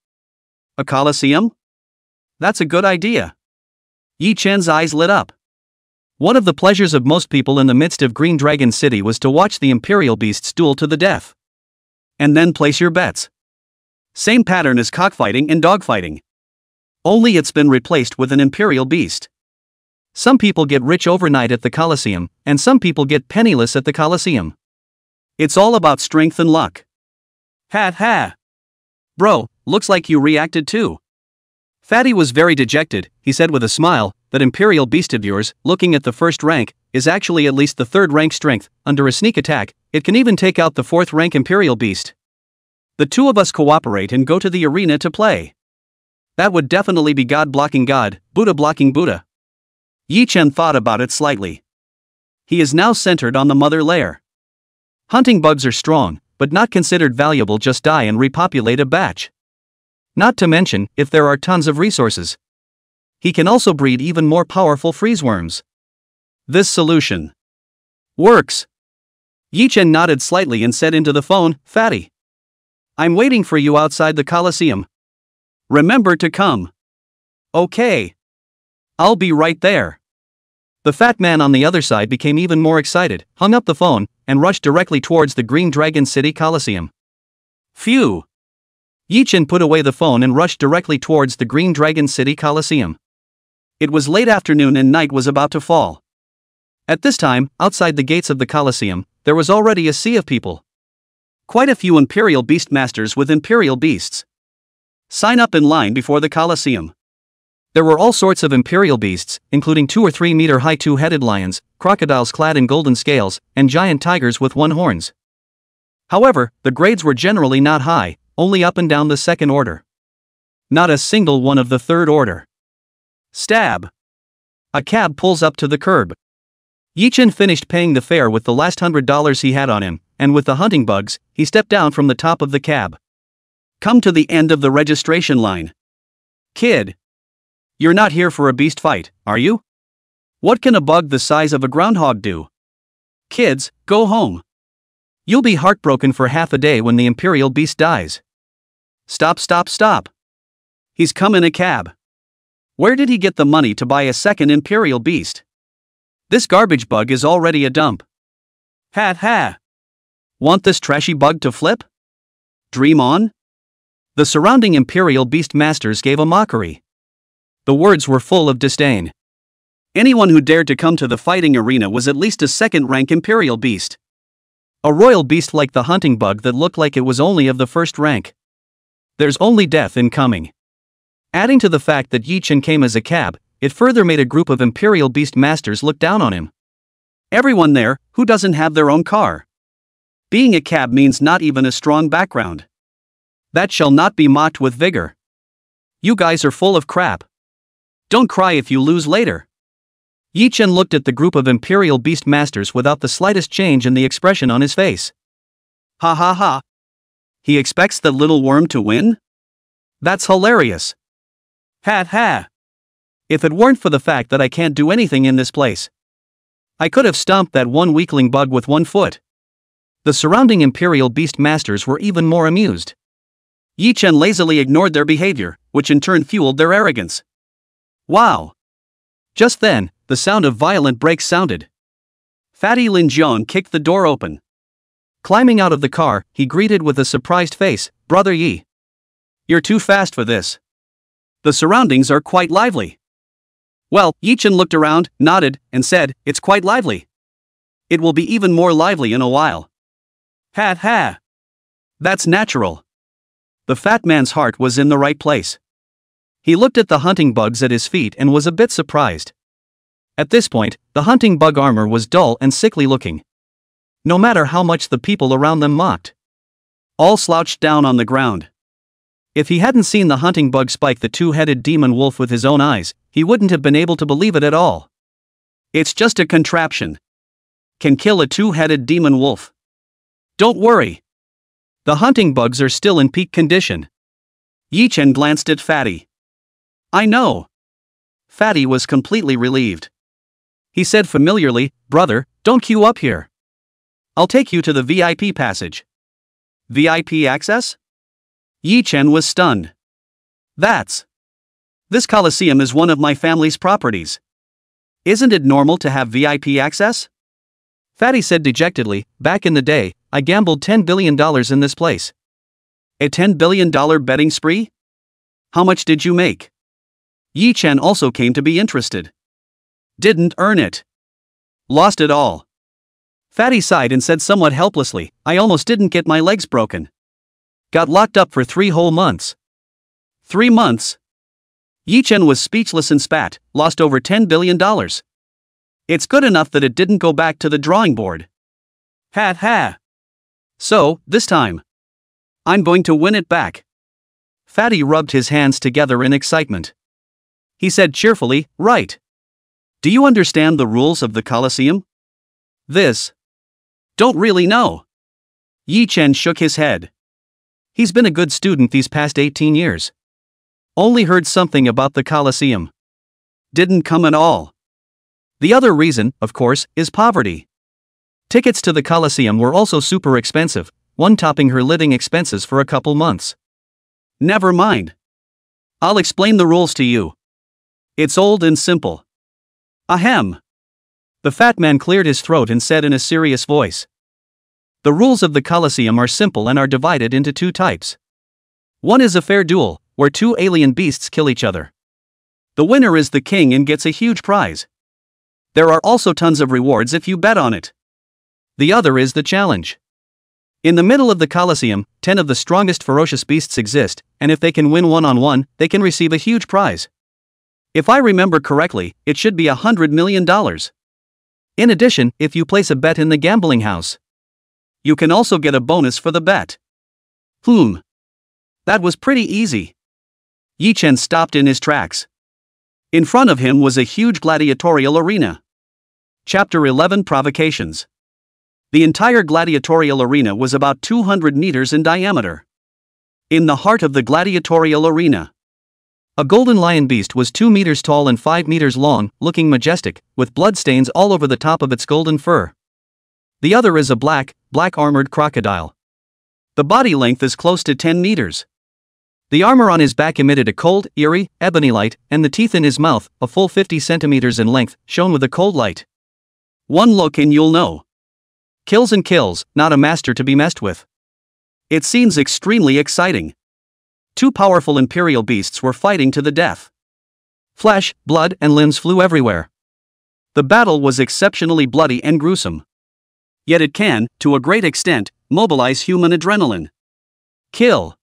A coliseum? That's a good idea. Yi Chen's eyes lit up. One of the pleasures of most people in the midst of Green Dragon City was to watch the Imperial Beasts duel to the death. And then place your bets. Same pattern as cockfighting and dogfighting. Only it's been replaced with an Imperial Beast. Some people get rich overnight at the Colosseum, and some people get penniless at the Colosseum. It's all about strength and luck. Ha ha. Bro, looks like you reacted too. Fatty was very dejected. He said with a smile, that Imperial Beast of yours, looking at the first rank, is actually at least the third rank strength. Under a sneak attack, it can even take out the fourth rank Imperial Beast. The two of us cooperate and go to the arena to play. That would definitely be God blocking God, Buddha blocking Buddha. Yi Chen thought about it slightly. He is now centered on the mother layer. Hunting bugs are strong, but not considered valuable. Just die and repopulate a batch. Not to mention, if there are tons of resources. He can also breed even more powerful freeze worms. This solution works. Yi Chen nodded slightly and said into the phone, Fatty, I'm waiting for you outside the Colosseum. Remember to come. Okay. I'll be right there. The fat man on the other side became even more excited, hung up the phone, and rushed directly towards the Green Dragon City Colosseum. Phew. Yi Chen put away the phone and rushed directly towards the Green Dragon City Colosseum. It was late afternoon and night was about to fall. At this time, outside the gates of the Colosseum, there was already a sea of people. Quite a few Imperial Beast Masters with Imperial Beasts. Sign up in line before the Colosseum. There were all sorts of Imperial Beasts, including 2 or 3 meter high 2-headed lions, crocodiles clad in golden scales, and giant tigers with 1 horns. However, the grades were generally not high, only up and down the second order. Not a single one of the third order. Stab. A cab pulls up to the curb. Yi Chen finished paying the fare with the last $100 he had on him, and with the hunting bugs, he stepped down from the top of the cab. Come to the end of the registration line. Kid. You're not here for a beast fight, are you? What can a bug the size of a groundhog do? Kids, go home. You'll be heartbroken for half a day when the Imperial Beast dies. Stop, stop, stop. He's come in a cab. Where did he get the money to buy a second Imperial Beast? This garbage bug is already a dump. Ha ha. Want this trashy bug to flip? Dream on? The surrounding Imperial Beast Masters gave a mockery. The words were full of disdain. Anyone who dared to come to the fighting arena was at least a second-rank Imperial Beast. A royal beast like the hunting bug that looked like it was only of the first rank. There's only death in coming. Adding to the fact that Yi Chen came as a cab, it further made a group of Imperial Beast Masters look down on him. Everyone there, who doesn't have their own car? Being a cab means not even a strong background. That shall not be mocked with vigor. You guys are full of crap. Don't cry if you lose later. Yi Chen looked at the group of Imperial Beast Masters without the slightest change in the expression on his face. Ha ha ha. He expects the little worm to win? That's hilarious. Ha ha. If it weren't for the fact that I can't do anything in this place, I could have stomped that one weakling bug with 1 foot. The surrounding Imperial Beast Masters were even more amused. Yi Chen lazily ignored their behavior, which in turn fueled their arrogance. Wow. Just then, the sound of violent brakes sounded. Fatty Lin Jiang kicked the door open. Climbing out of the car, he greeted with a surprised face, Brother Yi. You're too fast for this. The surroundings are quite lively. Well, Yi Chen looked around, nodded, and said, it's quite lively. It will be even more lively in a while. Ha ha. That's natural. The fat man's heart was in the right place. He looked at the hunting bugs at his feet and was a bit surprised. At this point, the hunting bug armor was dull and sickly looking. No matter how much the people around them mocked. All slouched down on the ground. If he hadn't seen the hunting bug spike the 2-headed demon wolf with his own eyes, he wouldn't have been able to believe it at all. It's just a contraption. Can kill a 2-headed demon wolf. Don't worry. The hunting bugs are still in peak condition. Yi Chen glanced at Fatty. I know. Fatty was completely relieved. He said familiarly, Brother, don't queue up here. I'll take you to the VIP passage. VIP access? Yi Chen was stunned. This Colosseum is one of my family's properties. Isn't it normal to have VIP access? Fatty said dejectedly, back in the day, I gambled $10 billion in this place. A $10 billion betting spree? How much did you make? Yi Chen also came to be interested. Didn't earn it. Lost it all. Fatty sighed and said somewhat helplessly, I almost didn't get my legs broken. Got locked up for 3 whole months. 3 months? Yi Chen was speechless and spat, lost over $10 billion. It's good enough that it didn't go back to the drawing board. Ha ha. So, this time, I'm going to win it back. Fatty rubbed his hands together in excitement. He said cheerfully, right. Do you understand the rules of the Colosseum? This. Don't really know. Yi Chen shook his head. He's been a good student these past 18 years. Only heard something about the Colosseum. Didn't come at all. The other reason, of course, is poverty. Tickets to the Colosseum were also super expensive, one topping her living expenses for a couple months. Never mind. I'll explain the rules to you. It's old and simple. Ahem. The fat man cleared his throat and said in a serious voice. The rules of the Colosseum are simple and are divided into 2 types. One is a fair duel, where 2 alien beasts kill each other. The winner is the king and gets a huge prize. There are also tons of rewards if you bet on it. The other is the challenge. In the middle of the Colosseum, 10 of the strongest ferocious beasts exist, and if they can win one-on-one, they can receive a huge prize. If I remember correctly, it should be $100 million. In addition, if you place a bet in the gambling house, you can also get a bonus for the bet. That was pretty easy. Yi Chen stopped in his tracks. In front of him was a huge gladiatorial arena. Chapter 11 Provocations. The entire gladiatorial arena was about 200 meters in diameter. In the heart of the gladiatorial arena, a golden lion beast was 2 meters tall and 5 meters long, looking majestic, with bloodstains all over the top of its golden fur. The other is a black armored crocodile. The body length is close to 10 meters. The armor on his back emitted a cold, eerie, ebony light, and the teeth in his mouth, a full 50 centimeters in length, shone with a cold light. One look and you'll know. Kills and kills, not a master to be messed with. It seems extremely exciting. 2 powerful imperial beasts were fighting to the death. Flesh, blood, and limbs flew everywhere. The battle was exceptionally bloody and gruesome. Yet it can, to a great extent, mobilize human adrenaline. Kill.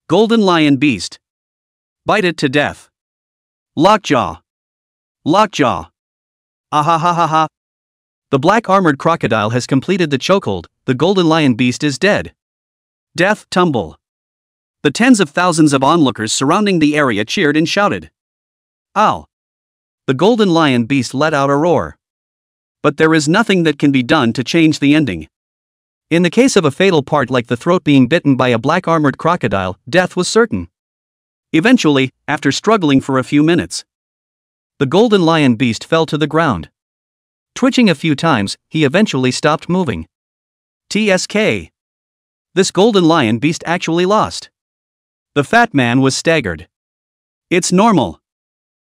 Golden lion beast. Bite it to death. Lockjaw. Lockjaw. Ahahaha. The black armored crocodile has completed the chokehold, the golden lion beast is dead. Death tumble. The tens of thousands of onlookers surrounding the area cheered and shouted. Ow! The golden lion beast let out a roar. But there is nothing that can be done to change the ending. In the case of a fatal part like the throat being bitten by a black armored crocodile, death was certain. Eventually, after struggling for a few minutes, the golden lion beast fell to the ground. Twitching a few times, he eventually stopped moving. TSK. This golden lion beast actually lost. The fat man was staggered. It's normal.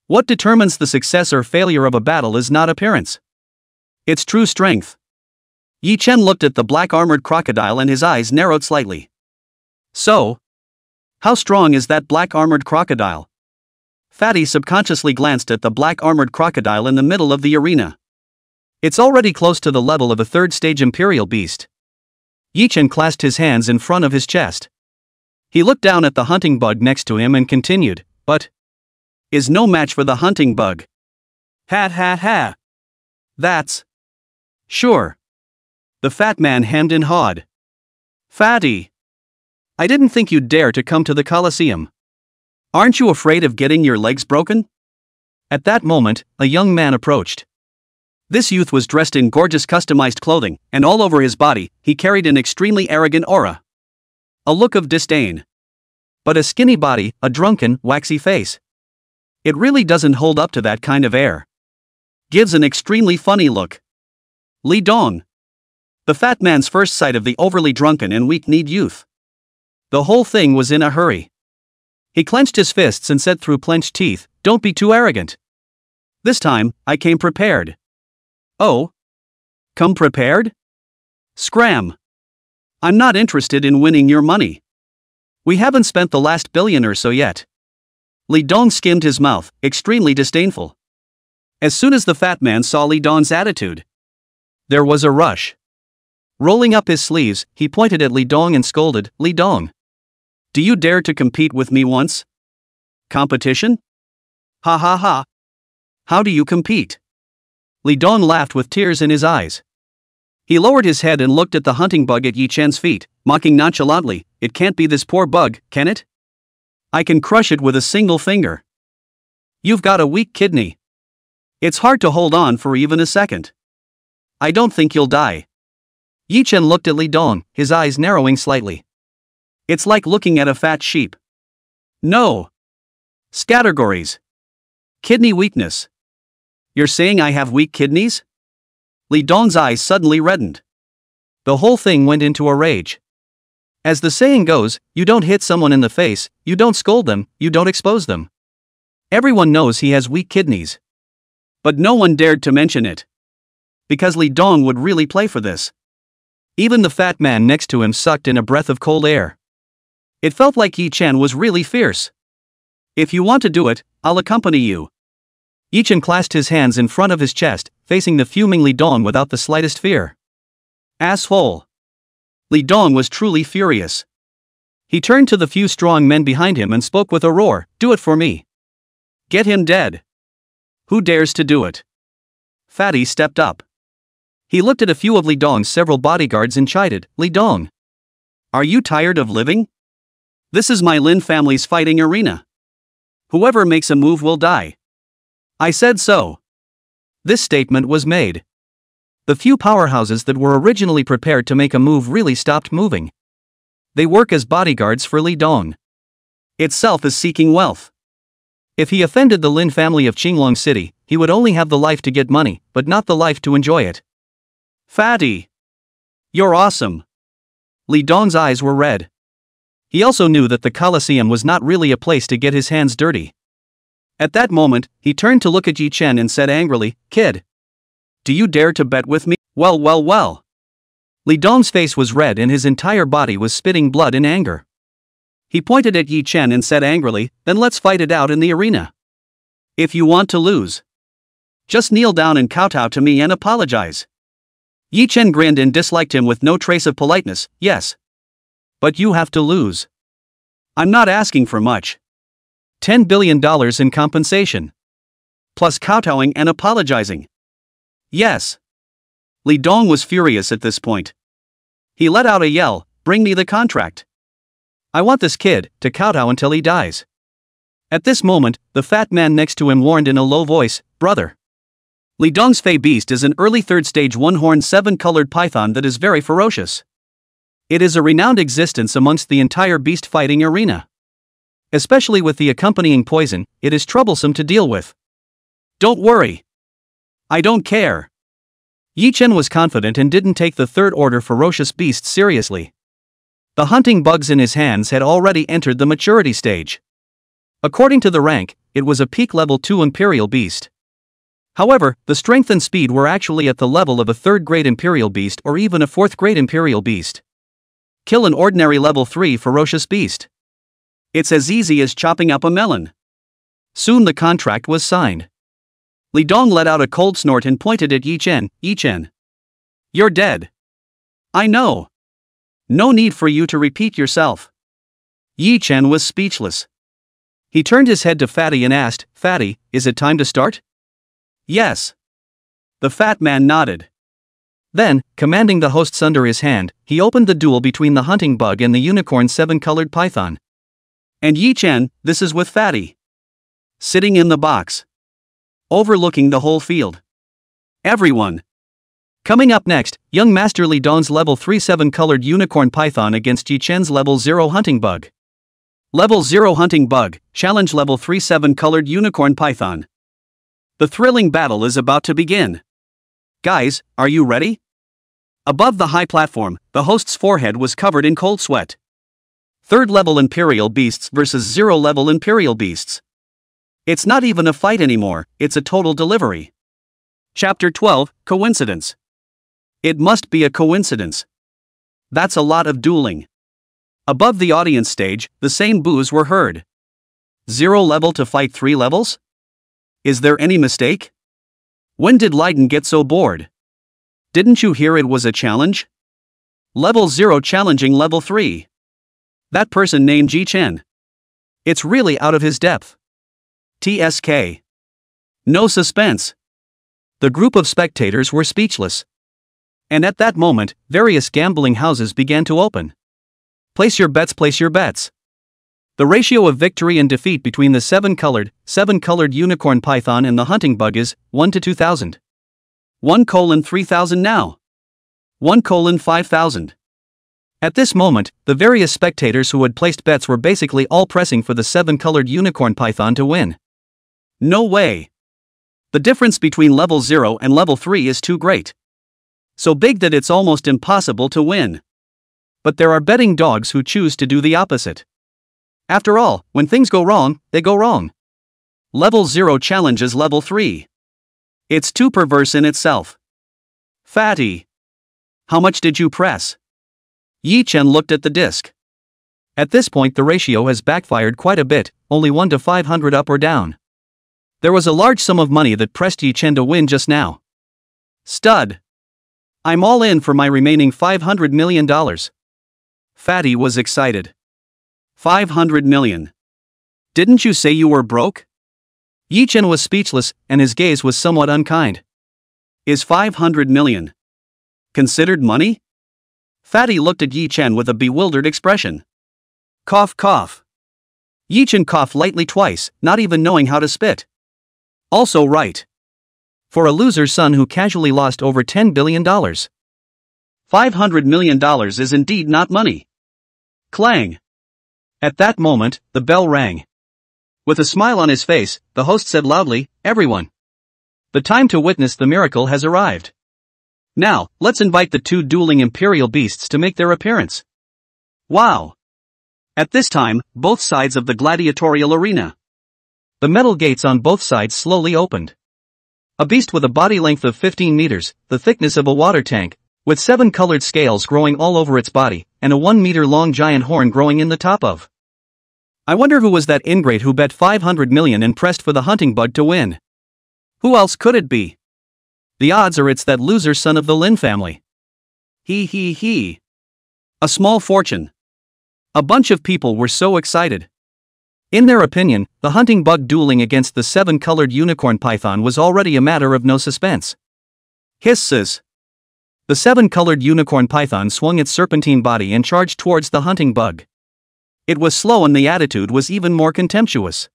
What determines the success or failure of a battle is not appearance. It's true strength. Yi Chen looked at the black armored crocodile and his eyes narrowed slightly. So, how strong is that black armored crocodile? Fatty subconsciously glanced at the black armored crocodile in the middle of the arena. It's already close to the level of a 3rd stage imperial beast. Yi Chen clasped his hands in front of his chest. He looked down at the hunting bug next to him and continued, but is no match for the hunting bug. Ha ha ha. That's sure. The fat man hemmed and hawed. Fatty. I didn't think you'd dare to come to the Colosseum. Aren't you afraid of getting your legs broken? At that moment, a young man approached. This youth was dressed in gorgeous customized clothing, and all over his body, he carried an extremely arrogant aura. A look of disdain. But a skinny body, a drunken, waxy face. It really doesn't hold up to that kind of air. Gives an extremely funny look. Li Dong. The fat man's first sight of the overly drunken and weak-kneed youth. The whole thing was in a hurry. He clenched his fists and said through clenched teeth, "Don't be too arrogant. This time, I came prepared." Oh? Come prepared? Scram. I'm not interested in winning your money. We haven't spent the last billion or so yet. Li Dong skimmed his mouth, extremely disdainful. As soon as the fat man saw Li Dong's attitude, there was a rush. Rolling up his sleeves, he pointed at Li Dong and scolded, "Li Dong, do you dare to compete with me once? Competition? Ha ha ha. How do you compete?" Li Dong laughed with tears in his eyes. He lowered his head and looked at the hunting bug at Yi Chen's feet, mocking nonchalantly, "It can't be this poor bug, can it? I can crush it with a single finger. You've got a weak kidney. It's hard to hold on for even a second. I don't think you'll die." Yi Chen looked at Li Dong, his eyes narrowing slightly. "It's like looking at a fat sheep." "No. Scattergories. Kidney weakness. You're saying I have weak kidneys?" Li Dong's eyes suddenly reddened. The whole thing went into a rage. As the saying goes, you don't hit someone in the face, you don't scold them, you don't expose them. Everyone knows he has weak kidneys. But no one dared to mention it. Because Li Dong would really play for this. Even the fat man next to him sucked in a breath of cold air. It felt like Yi Chen was really fierce. "If you want to do it, I'll accompany you." Yi Chen clasped his hands in front of his chest, facing the fuming Li Dong without the slightest fear. Asshole. Li Dong was truly furious. He turned to the few strong men behind him and spoke with a roar, "Do it for me. Get him dead. Who dares to do it?" Fatty stepped up. He looked at a few of Li Dong's several bodyguards and chided, "Li Dong, are you tired of living? This is my Lin family's fighting arena. Whoever makes a move will die. I said so." This statement was made. The few powerhouses that were originally prepared to make a move really stopped moving. They work as bodyguards for Li Dong. Itself is seeking wealth. If he offended the Lin family of Qinglong City, he would only have the life to get money, but not the life to enjoy it. "Fatty. You're awesome." Li Dong's eyes were red. He also knew that the Colosseum was not really a place to get his hands dirty. At that moment, he turned to look at Yi Chen and said angrily, "Kid. Do you dare to bet with me?" Well, well, well. Li Dong's face was red and his entire body was spitting blood in anger. He pointed at Yi Chen and said angrily, "Then let's fight it out in the arena. If you want to lose, just kneel down and kowtow to me and apologize." Yi Chen grinned and disliked him with no trace of politeness. "Yes. But you have to lose. I'm not asking for much. $10 billion in compensation. Plus kowtowing and apologizing. Yes." Li Dong was furious at this point. He let out a yell, "Bring me the contract. I want this kid to kowtow until he dies." At this moment, the fat man next to him warned in a low voice, "Brother. Li Dong's Fey Beast is an early third-stage one-horned seven-colored python that is very ferocious. It is a renowned existence amongst the entire beast fighting arena. Especially with the accompanying poison, it is troublesome to deal with. Don't worry. I don't care." Yi Chen was confident and didn't take the third-order ferocious beast seriously. The hunting bugs in his hands had already entered the maturity stage. According to the rank, it was a peak level 2 Imperial Beast. However, the strength and speed were actually at the level of a 3rd-grade Imperial Beast or even a 4th-grade Imperial Beast. Kill an ordinary level 3 ferocious beast. It's as easy as chopping up a melon. Soon the contract was signed. Li Dong let out a cold snort and pointed at Yi Chen. "Yi Chen. You're dead. I know. No need for you to repeat yourself." Yi Chen was speechless. He turned his head to Fatty and asked, "Fatty, is it time to start?" "Yes." The fat man nodded. Then, commanding the hosts under his hand, he opened the duel between the hunting bug and the unicorn 7-colored python. And Yi Chen, this is with Fatty. Sitting in the box. Overlooking the whole field. Everyone. Coming up next, young Master Li Dong's level 3 7-colored unicorn python against Yi Chen's level 0 hunting bug. Level 0 hunting bug, challenge level 3 7-colored unicorn python. The thrilling battle is about to begin. Guys, are you ready? Above the high platform, the host's forehead was covered in cold sweat. 3rd level Imperial Beasts versus 0 level Imperial Beasts. It's not even a fight anymore, it's a total delivery. Chapter 12, Coincidence. It must be a coincidence. That's a lot of dueling. Above the audience stage, the same boos were heard. 0 level to fight 3 levels? Is there any mistake? When did Leiden get so bored? Didn't you hear it was a challenge? Level 0 challenging level 3. That person named Ji Chen. It's really out of his depth. TSK. No suspense. The group of spectators were speechless. And at that moment, various gambling houses began to open. Place your bets, place your bets. The ratio of victory and defeat between the seven-colored unicorn python and the hunting bug is 1 to 2,000. 1:3,000 now. 1:5,000. At this moment, the various spectators who had placed bets were basically all pressing for the seven-colored unicorn python to win. No way. The difference between level 0 and level 3 is too great. So big that it's almost impossible to win. But there are betting dogs who choose to do the opposite. After all, when things go wrong, they go wrong. Level 0 challenges level 3. It's too perverse in itself. Fatty. How much did you press? Yi Chen looked at the disc. At this point the ratio has backfired quite a bit, only 1 to 500 up or down. There was a large sum of money that pressed Yi Chen to win just now. Stud. I'm all in for my remaining $500 million. Fatty was excited. 500 million. Didn't you say you were broke? Yi Chen was speechless, and his gaze was somewhat unkind. Is 500 million considered money? Fatty looked at Yi Chen with a bewildered expression. Cough, cough. Yi Chen coughed lightly twice, not even knowing how to spit. Also right. For a loser's son who casually lost over $10 billion. $500 million is indeed not money. Clang. At that moment, the bell rang. With a smile on his face, the host said loudly, "Everyone. The time to witness the miracle has arrived. Now, let's invite the two dueling imperial beasts to make their appearance." Wow. At this time, both sides of the gladiatorial arena. The metal gates on both sides slowly opened. A beast with a body length of 15 meters, the thickness of a water tank, with 7 colored scales growing all over its body, and a 1-meter-long giant horn growing in the top of. I wonder who was that ingrate who bet 500 million and pressed for the hunting bug to win. Who else could it be? The odds are it's that loser son of the Lin family. He. A small fortune. A bunch of people were so excited. In their opinion, the hunting bug dueling against the 7-colored unicorn python was already a matter of no suspense. Hisses. The 7-colored unicorn python swung its serpentine body and charged towards the hunting bug. It was slow and the attitude was even more contemptuous.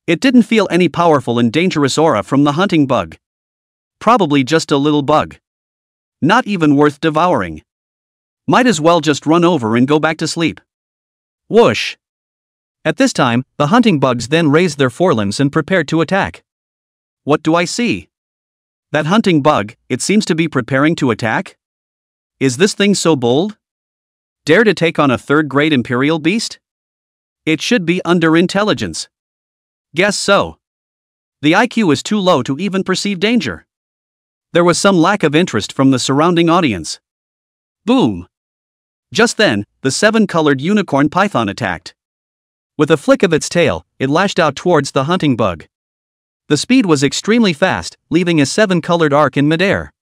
It didn't feel any powerful and dangerous aura from the hunting bug. Probably just a little bug. Not even worth devouring. Might as well just run over and go back to sleep. Whoosh. At this time, the hunting bugs then raised their forelimbs and prepared to attack. What do I see? That hunting bug, it seems to be preparing to attack? Is this thing so bold? Dare to take on a third-grade imperial beast? It should be under intelligence. Guess so. The IQ is too low to even perceive danger. There was some lack of interest from the surrounding audience. Boom! Just then, the 7-colored unicorn python attacked. With a flick of its tail, it lashed out towards the hunting bug. The speed was extremely fast, leaving a 7-colored arc in midair.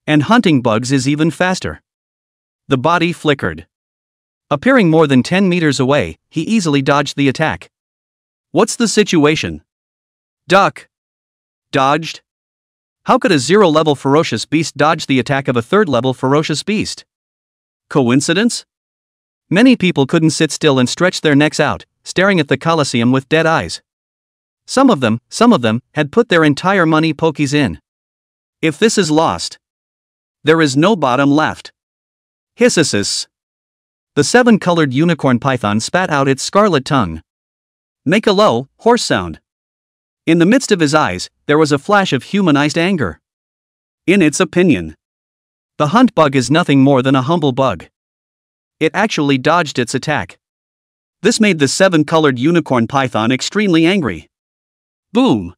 And hunting bugs is even faster. The body flickered. Appearing more than 10 meters away, he easily dodged the attack. What's the situation? Duck. Dodged? How could a 0-level ferocious beast dodge the attack of a 3rd-level ferocious beast? Coincidence? Many people couldn't sit still and stretch their necks out, staring at the Colosseum with dead eyes. Some of them, had put their entire money pokies in. If this is lost, there is no bottom left. Hisses. The 7-colored unicorn python spat out its scarlet tongue. Make a low, hoarse sound. In the midst of his eyes, there was a flash of humanized anger. In its opinion, the hunt bug is nothing more than a humble bug. It actually dodged its attack. This made the 7-colored unicorn python extremely angry. Boom!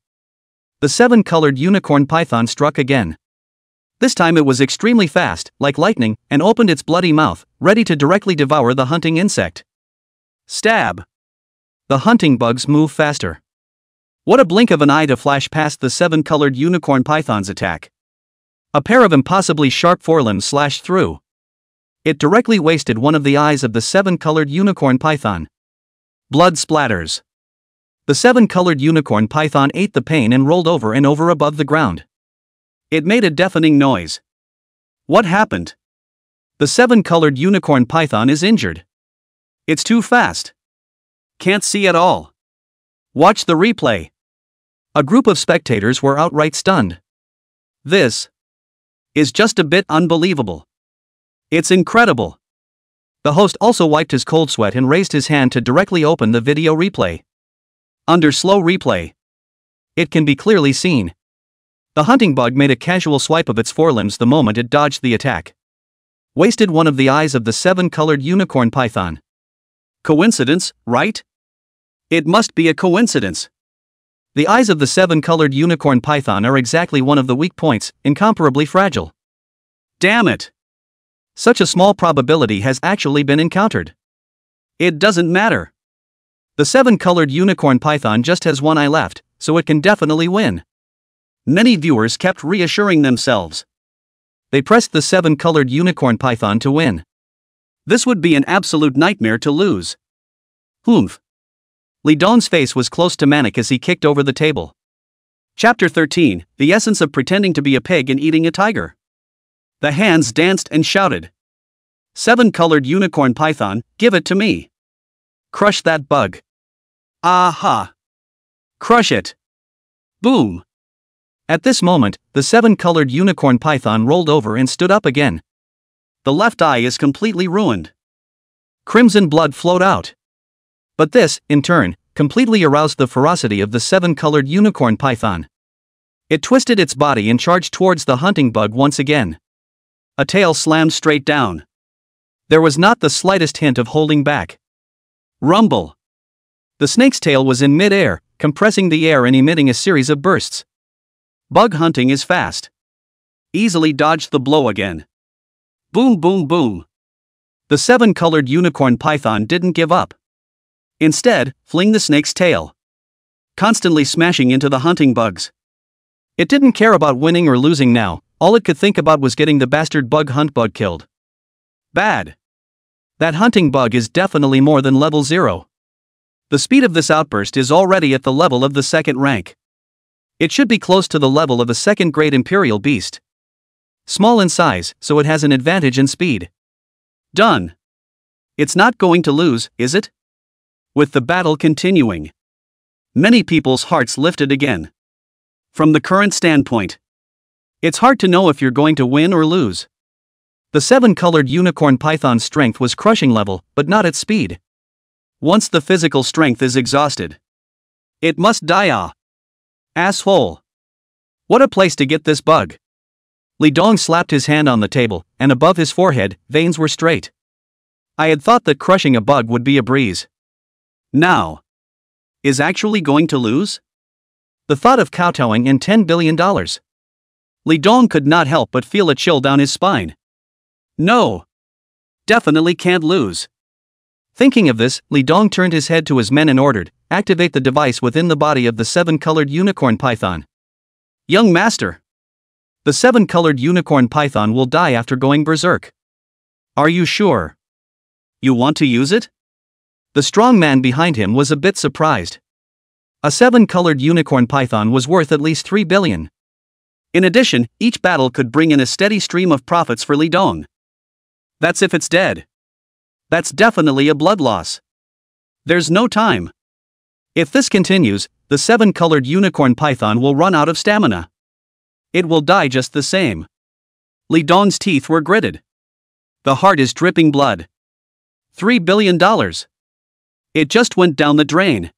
The 7-colored unicorn python struck again. This time it was extremely fast, like lightning, and opened its bloody mouth, ready to directly devour the hunting insect. Stab! The hunting bugs move faster. What a blink of an eye to flash past the 7-colored unicorn python's attack. A pair of impossibly sharp forelimbs slashed through. It directly wasted one of the eyes of the 7-colored unicorn python. Blood splatters. The 7-colored unicorn python ate the pain and rolled over and over above the ground. It made a deafening noise. What happened? The 7-colored unicorn python is injured. It's too fast. Can't see at all. Watch the replay. A group of spectators were outright stunned. This is just a bit unbelievable. It's incredible. The host also wiped his cold sweat and raised his hand to directly open the video replay. Under slow replay, it can be clearly seen. The hunting bug made a casual swipe of its forelimbs the moment it dodged the attack. Wasted one of the eyes of the 7-colored unicorn python. Coincidence, right? It must be a coincidence. The eyes of the 7-colored unicorn python are exactly one of the weak points, incomparably fragile. Damn it! Such a small probability has actually been encountered. It doesn't matter. The 7-colored unicorn python just has one eye left, so it can definitely win. Many viewers kept reassuring themselves. They pressed the 7-colored unicorn python to win. This would be an absolute nightmare to lose. Humph. Li Dong's face was close to manic as he kicked over the table. Chapter 13, The Essence of Pretending to be a Pig and Eating a Tiger. The hands danced and shouted. 7-colored unicorn python, give it to me. Crush that bug. Aha. Crush it. Boom. At this moment, the 7-colored unicorn python rolled over and stood up again. The left eye is completely ruined. Crimson blood flowed out. But this, in turn, completely aroused the ferocity of the 7-colored unicorn python. It twisted its body and charged towards the hunting bug once again. A tail slammed straight down. There was not the slightest hint of holding back. Rumble. The snake's tail was in mid-air, compressing the air and emitting a series of bursts. Bug hunting is fast. Easily dodged the blow again. Boom boom boom. The 7-colored unicorn python didn't give up. Instead, fling the snake's tail. Constantly smashing into the hunting bugs. It didn't care about winning or losing now, all it could think about was getting the bastard bug killed. Bad. That hunting bug is definitely more than level 0. The speed of this outburst is already at the level of the 2nd rank. It should be close to the level of a 2nd-grade imperial beast. Small in size, so it has an advantage in speed. Done. It's not going to lose, is it? With the battle continuing, many people's hearts lifted again. From the current standpoint, it's hard to know if you're going to win or lose. The 7-colored unicorn python's strength was crushing level, but not its speed. Once the physical strength is exhausted, it must die. Asshole. What a place to get this bug. Li Dong slapped his hand on the table, and above his forehead, veins were straight. I had thought that crushing a bug would be a breeze. Now, is actually going to lose? The thought of kowtowing and $10 billion. Li Dong could not help but feel a chill down his spine. No. Definitely can't lose. Thinking of this, Li Dong turned his head to his men and ordered, activate the device within the body of the 7-colored unicorn python. Young master. The 7-colored unicorn python will die after going berserk. Are you sure? You want to use it? The strong man behind him was a bit surprised. A 7-colored unicorn python was worth at least 3 billion. In addition, each battle could bring in a steady stream of profits for Li Dong. That's if it's dead. That's definitely a blood loss. There's no time. If this continues, the 7-colored unicorn python will run out of stamina. It will die just the same. Li Dong's teeth were gritted. The heart is dripping blood. $3 billion. It just went down the drain.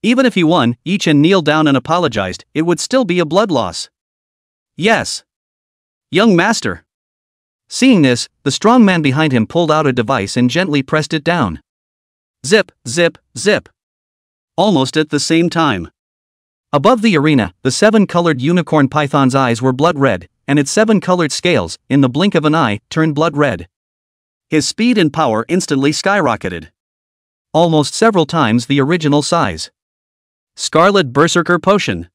Even if he won, each and kneeled down and apologized, it would still be a blood loss. Yes. Young master. Seeing this, the strong man behind him pulled out a device and gently pressed it down. Zip, zip, zip. Almost at the same time. Above the arena, the 7-colored unicorn python's eyes were blood red, and its 7-colored scales, in the blink of an eye, turned blood red. His speed and power instantly skyrocketed. Almost several times the original size. Scarlet Berserker Potion.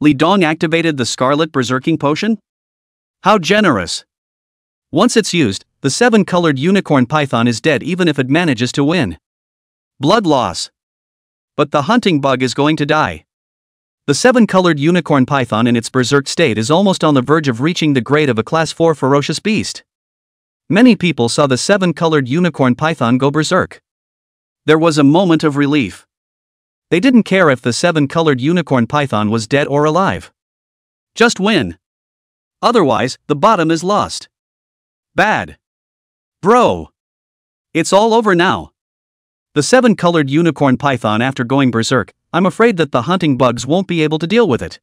Li Dong activated the Scarlet Berserking Potion? How generous. Once it's used, the 7-colored unicorn python is dead even if it manages to win. Blood loss. But the hunting bug is going to die. The 7-colored unicorn python in its berserk state is almost on the verge of reaching the grade of a class 4 ferocious beast. Many people saw the 7-colored unicorn python go berserk. There was a moment of relief. They didn't care if the 7-colored unicorn python was dead or alive. Just win. Otherwise, the bottom is lost. Bad. Bro. It's all over now. The 7-colored unicorn python after going berserk, I'm afraid that the hunting bugs won't be able to deal with it.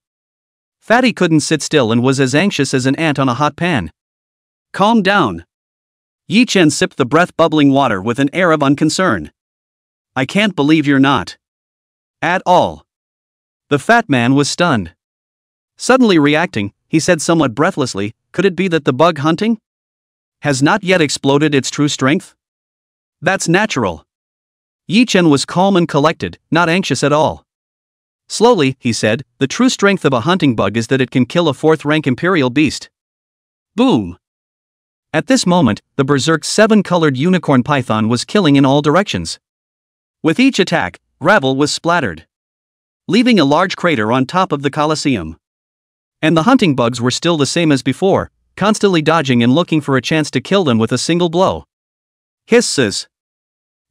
Fatty couldn't sit still and was as anxious as an ant on a hot pan. Calm down. Yi Chen sipped the breath-bubbling water with an air of unconcern. I can't believe you're not. At all. The fat man was stunned. Suddenly reacting, he said somewhat breathlessly, could it be that the bug hunting has not yet exploded its true strength? That's natural. Yi Chen was calm and collected, not anxious at all. Slowly, he said, the true strength of a hunting bug is that it can kill a 4th-rank imperial beast. Boom! At this moment, the berserk 7-colored unicorn python was killing in all directions. With each attack, gravel was splattered, leaving a large crater on top of the Colosseum. And the hunting bugs were still the same as before, constantly dodging and looking for a chance to kill them with a single blow. Hisses!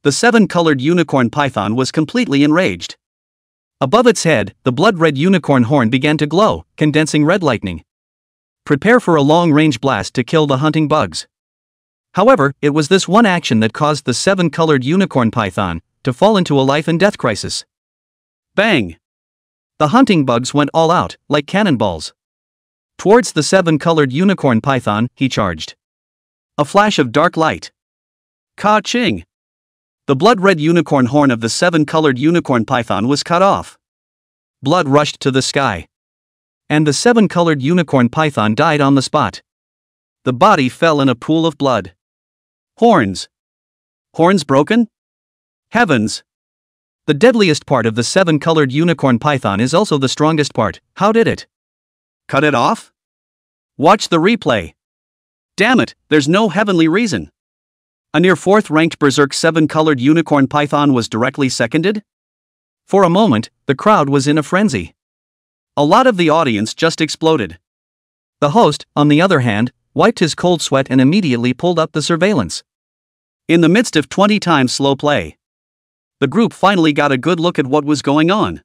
The 7-colored unicorn python was completely enraged. Above its head, the blood-red unicorn horn began to glow, condensing red lightning. Prepare for a long-range blast to kill the hunting bugs. However, it was this one action that caused the 7-colored unicorn python to fall into a life-and-death crisis. Bang! The hunting bugs went all out, like cannonballs. Towards the 7-colored unicorn python, he charged. A flash of dark light. Ka-ching! The blood-red unicorn horn of the 7-colored unicorn python was cut off. Blood rushed to the sky. And the 7-colored unicorn python died on the spot. The body fell in a pool of blood. Horns. Horns broken? Heavens! The deadliest part of the 7-colored unicorn python is also the strongest part. How did it cut it off? Watch the replay. Damn it, there's no heavenly reason. A near 4th-ranked berserk 7-colored unicorn python was directly seconded? For a moment, the crowd was in a frenzy. A lot of the audience just exploded. The host, on the other hand, wiped his cold sweat and immediately pulled up the surveillance. In the midst of 20 times slow play, the group finally got a good look at what was going on.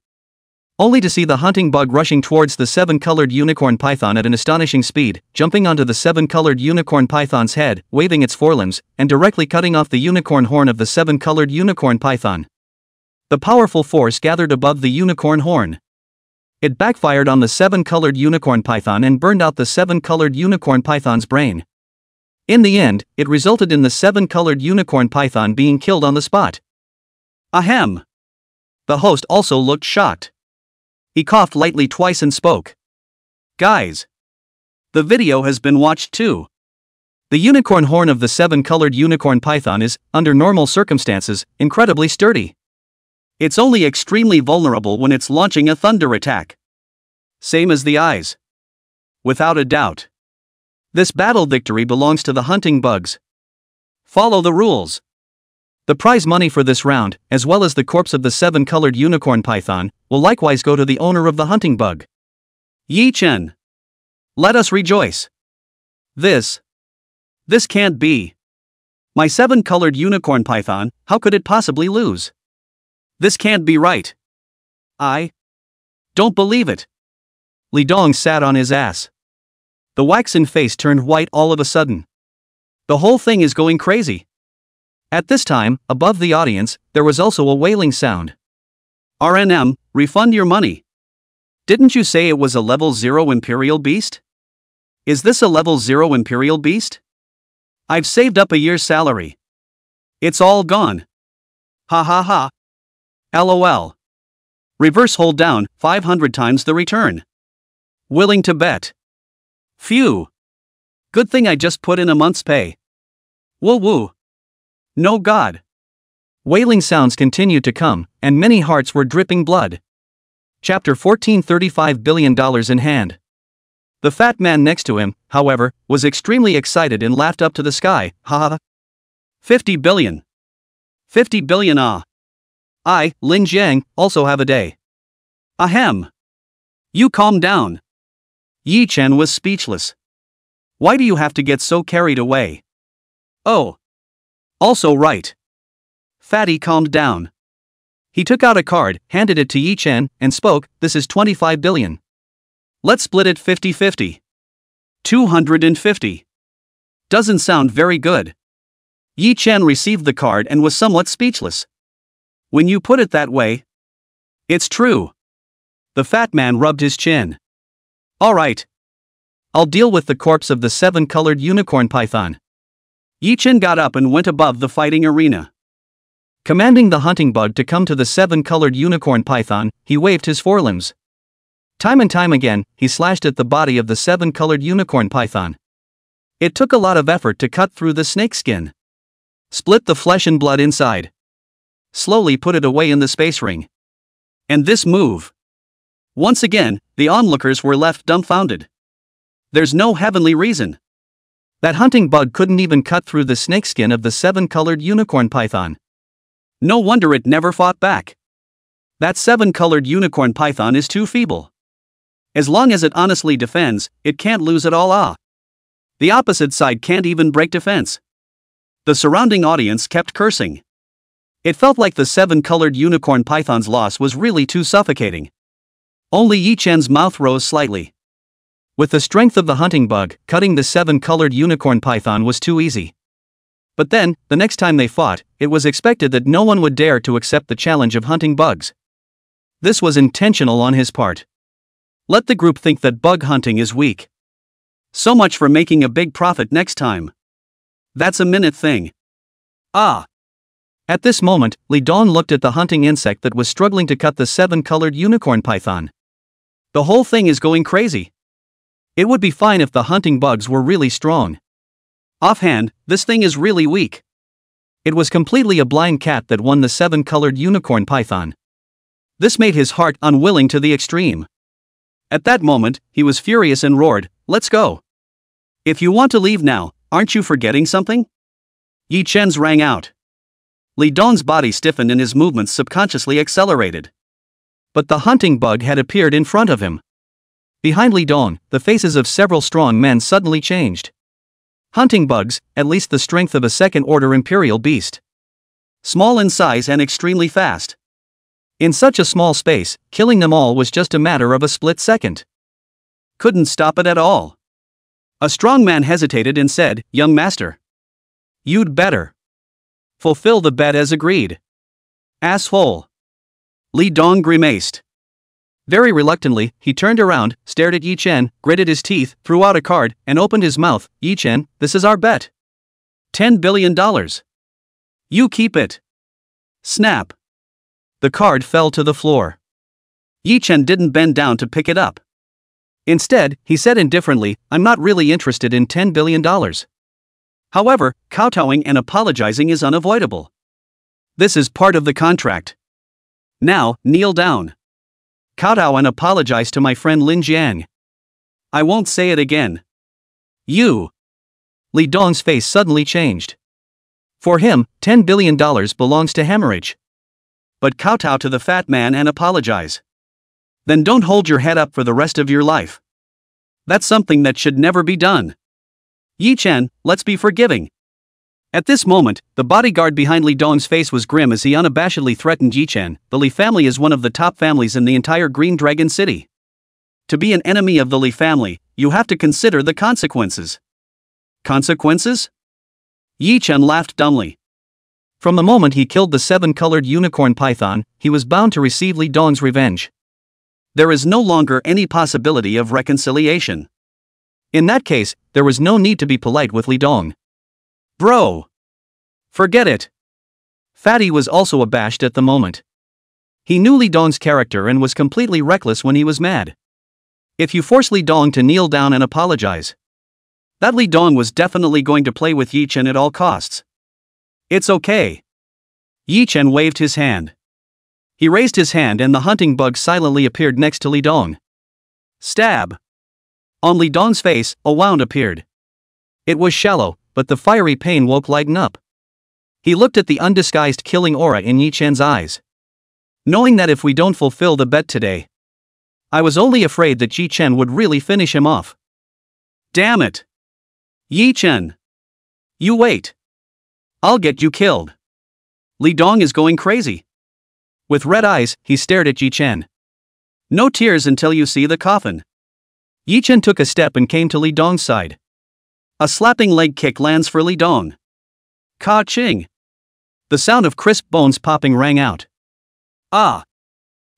Only to see the hunting bug rushing towards the 7-colored unicorn python at an astonishing speed, jumping onto the 7-colored unicorn python's head, waving its forelimbs, and directly cutting off the unicorn horn of the 7-colored unicorn python. The powerful force gathered above the unicorn horn. It backfired on the 7-colored unicorn python and burned out the 7-colored unicorn python's brain. In the end, it resulted in the 7-colored unicorn python being killed on the spot. Ahem! The host also looked shocked. He coughed lightly twice and spoke. Guys! The video has been watched too. The unicorn horn of the 7-colored unicorn python is, under normal circumstances, incredibly sturdy. It's only extremely vulnerable when it's launching a thunder attack. Same as the eyes. Without a doubt. This battle victory belongs to the hunting bugs. Follow the rules. The prize money for this round, as well as the corpse of the 7-colored unicorn python, will likewise go to the owner of the hunting bug. Yi Chen. Let us rejoice. This can't be. My 7-colored unicorn python, how could it possibly lose? This can't be right. I don't believe it. Li Dong sat on his ass. The waxen face turned white all of a sudden. The whole thing is going crazy. At this time, above the audience, there was also a wailing sound. RNM, refund your money. Didn't you say it was a level 0 Imperial Beast? Is this a level 0 Imperial Beast? I've saved up a year's salary. It's all gone. Ha ha ha. LOL. Reverse hold down, 500 times the return. Willing to bet. Phew. Good thing I just put in a month's pay. Woo woo. No God. Wailing sounds continued to come, and many hearts were dripping blood. Chapter 14, $35 billion in hand. The fat man next to him, however, was extremely excited and laughed up to the sky. Ha ha. 50 billion. 50 billion ah. I, Lin Jiang, also have a day. Ahem. You calm down. Yi Chen was speechless. Why do you have to get so carried away? Oh. Also right. Fatty calmed down. He took out a card, handed it to Yi Chen, and spoke, this is 25 billion. Let's split it 50-50. 250. Doesn't sound very good. Yi Chen received the card and was somewhat speechless. When you put it that way. It's true. The fat man rubbed his chin. Alright. I'll deal with the corpse of the 7-colored unicorn python. Yi Chen got up and went above the fighting arena. Commanding the hunting bug to come to the 7-colored unicorn python, he waved his forelimbs. Time and time again, he slashed at the body of the 7-colored unicorn python. It took a lot of effort to cut through the snake skin. Split the flesh and blood inside. Slowly put it away in the space ring. And this move. Once again, the onlookers were left dumbfounded. There's no heavenly reason. That hunting bug couldn't even cut through the snakeskin of the 7-colored unicorn python. No wonder it never fought back. That 7-colored unicorn python is too feeble. As long as it honestly defends, it can't lose at all. Ah. The opposite side can't even break defense. The surrounding audience kept cursing. It felt like the 7-colored unicorn python's loss was really too suffocating. Only Yi Chen's mouth rose slightly. With the strength of the hunting bug, cutting the 7-colored unicorn python was too easy. But then, the next time they fought, it was expected that no one would dare to accept the challenge of hunting bugs. This was intentional on his part. Let the group think that bug hunting is weak. So much for making a big profit next time. That's a minute thing. Ah. At this moment, Li Dong looked at the hunting insect that was struggling to cut the 7-colored unicorn python. The whole thing is going crazy. It would be fine if the hunting bugs were really strong. Offhand, this thing is really weak. It was completely a blind cat that won the 7-colored unicorn python. This made his heart unwilling to the extreme. At that moment, he was furious and roared, let's go. If you want to leave now, aren't you forgetting something? Yi Chen's rang out. Li Dong's body stiffened and his movements subconsciously accelerated. But the hunting bug had appeared in front of him. Behind Li Dong, the faces of several strong men suddenly changed. Hunting bugs, at least the strength of a second-order imperial beast. Small in size and extremely fast. In such a small space, killing them all was just a matter of a split second. Couldn't stop it at all. A strong man hesitated and said, young master. You'd better fulfill the bet as agreed. Asshole. Li Dong grimaced. Very reluctantly, he turned around, stared at Yi Chen, gritted his teeth, threw out a card, and opened his mouth. Yi Chen, this is our bet. $10 billion. You keep it. Snap. The card fell to the floor. Yi Chen didn't bend down to pick it up. Instead, he said indifferently, I'm not really interested in $10 billion. However, kowtowing and apologizing is unavoidable. This is part of the contract. Now, kneel down. Kowtow and apologize to my friend Lin Jiang. I won't say it again. You. Li Dong's face suddenly changed. For him, $10 billion belongs to hemorrhage. But kowtow to the fat man and apologize. Then don't hold your head up for the rest of your life. That's something that should never be done. Yi Chen, let's be forgiving. At this moment, the bodyguard behind Li Dong's face was grim as he unabashedly threatened Yi Chen. The Li family is one of the top families in the entire Green Dragon City. To be an enemy of the Li family, you have to consider the consequences. Consequences? Yi Chen laughed dumbly. From the moment he killed the 7-colored unicorn python, he was bound to receive Li Dong's revenge. There is no longer any possibility of reconciliation. In that case, there was no need to be polite with Li Dong. Bro! Forget it! Fatty was also abashed at the moment. He knew Li Dong's character and was completely reckless when he was mad. If you force Li Dong to kneel down and apologize, that Li Dong was definitely going to play with Yi Chen at all costs. It's okay. Yi Chen waved his hand. He raised his hand and the hunting bug silently appeared next to Li Dong. Stab! On Li Dong's face, a wound appeared. It was shallow, but the fiery pain woke lighten up. He looked at the undisguised killing aura in Yi Chen's eyes. Knowing that if we don't fulfill the bet today, I was only afraid that Yi Chen would really finish him off. Damn it! Yi Chen! You wait! I'll get you killed! Li Dong is going crazy. With red eyes, he stared at Yi Chen. No tears until you see the coffin. Yi Chen took a step and came to Li Dong's side. A slapping leg kick lands for Li Dong. Ka-ching! The sound of crisp bones popping rang out. Ah!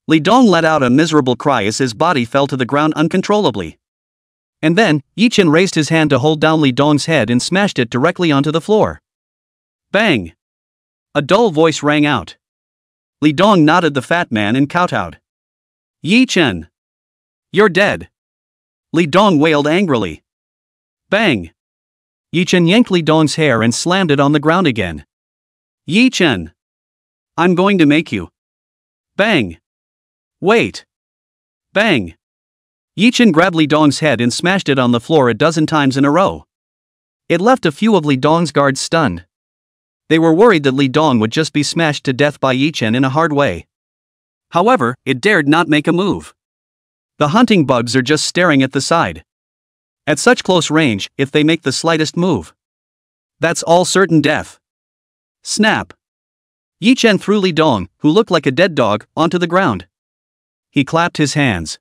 Li Dong let out a miserable cry as his body fell to the ground uncontrollably. And then, Yi Chen raised his hand to hold down Li Dong's head and smashed it directly onto the floor. Bang! A dull voice rang out. Li Dong nodded the fat man and kowtowed. Yi Chen! You're dead! Li Dong wailed angrily. Bang! Yi Chen yanked Li Dong's hair and slammed it on the ground again. Yi Chen! I'm going to make you. Bang! Wait! Bang! Yi Chen grabbed Li Dong's head and smashed it on the floor a dozen times in a row. It left a few of Li Dong's guards stunned. They were worried that Li Dong would just be smashed to death by Yi Chen in a hard way. However, it dared not make a move. The hunting bugs are just staring at the side. At such close range, if they make the slightest move, that's all certain death. Snap! Yi Chen threw Li Dong, who looked like a dead dog, onto the ground. He clapped his hands.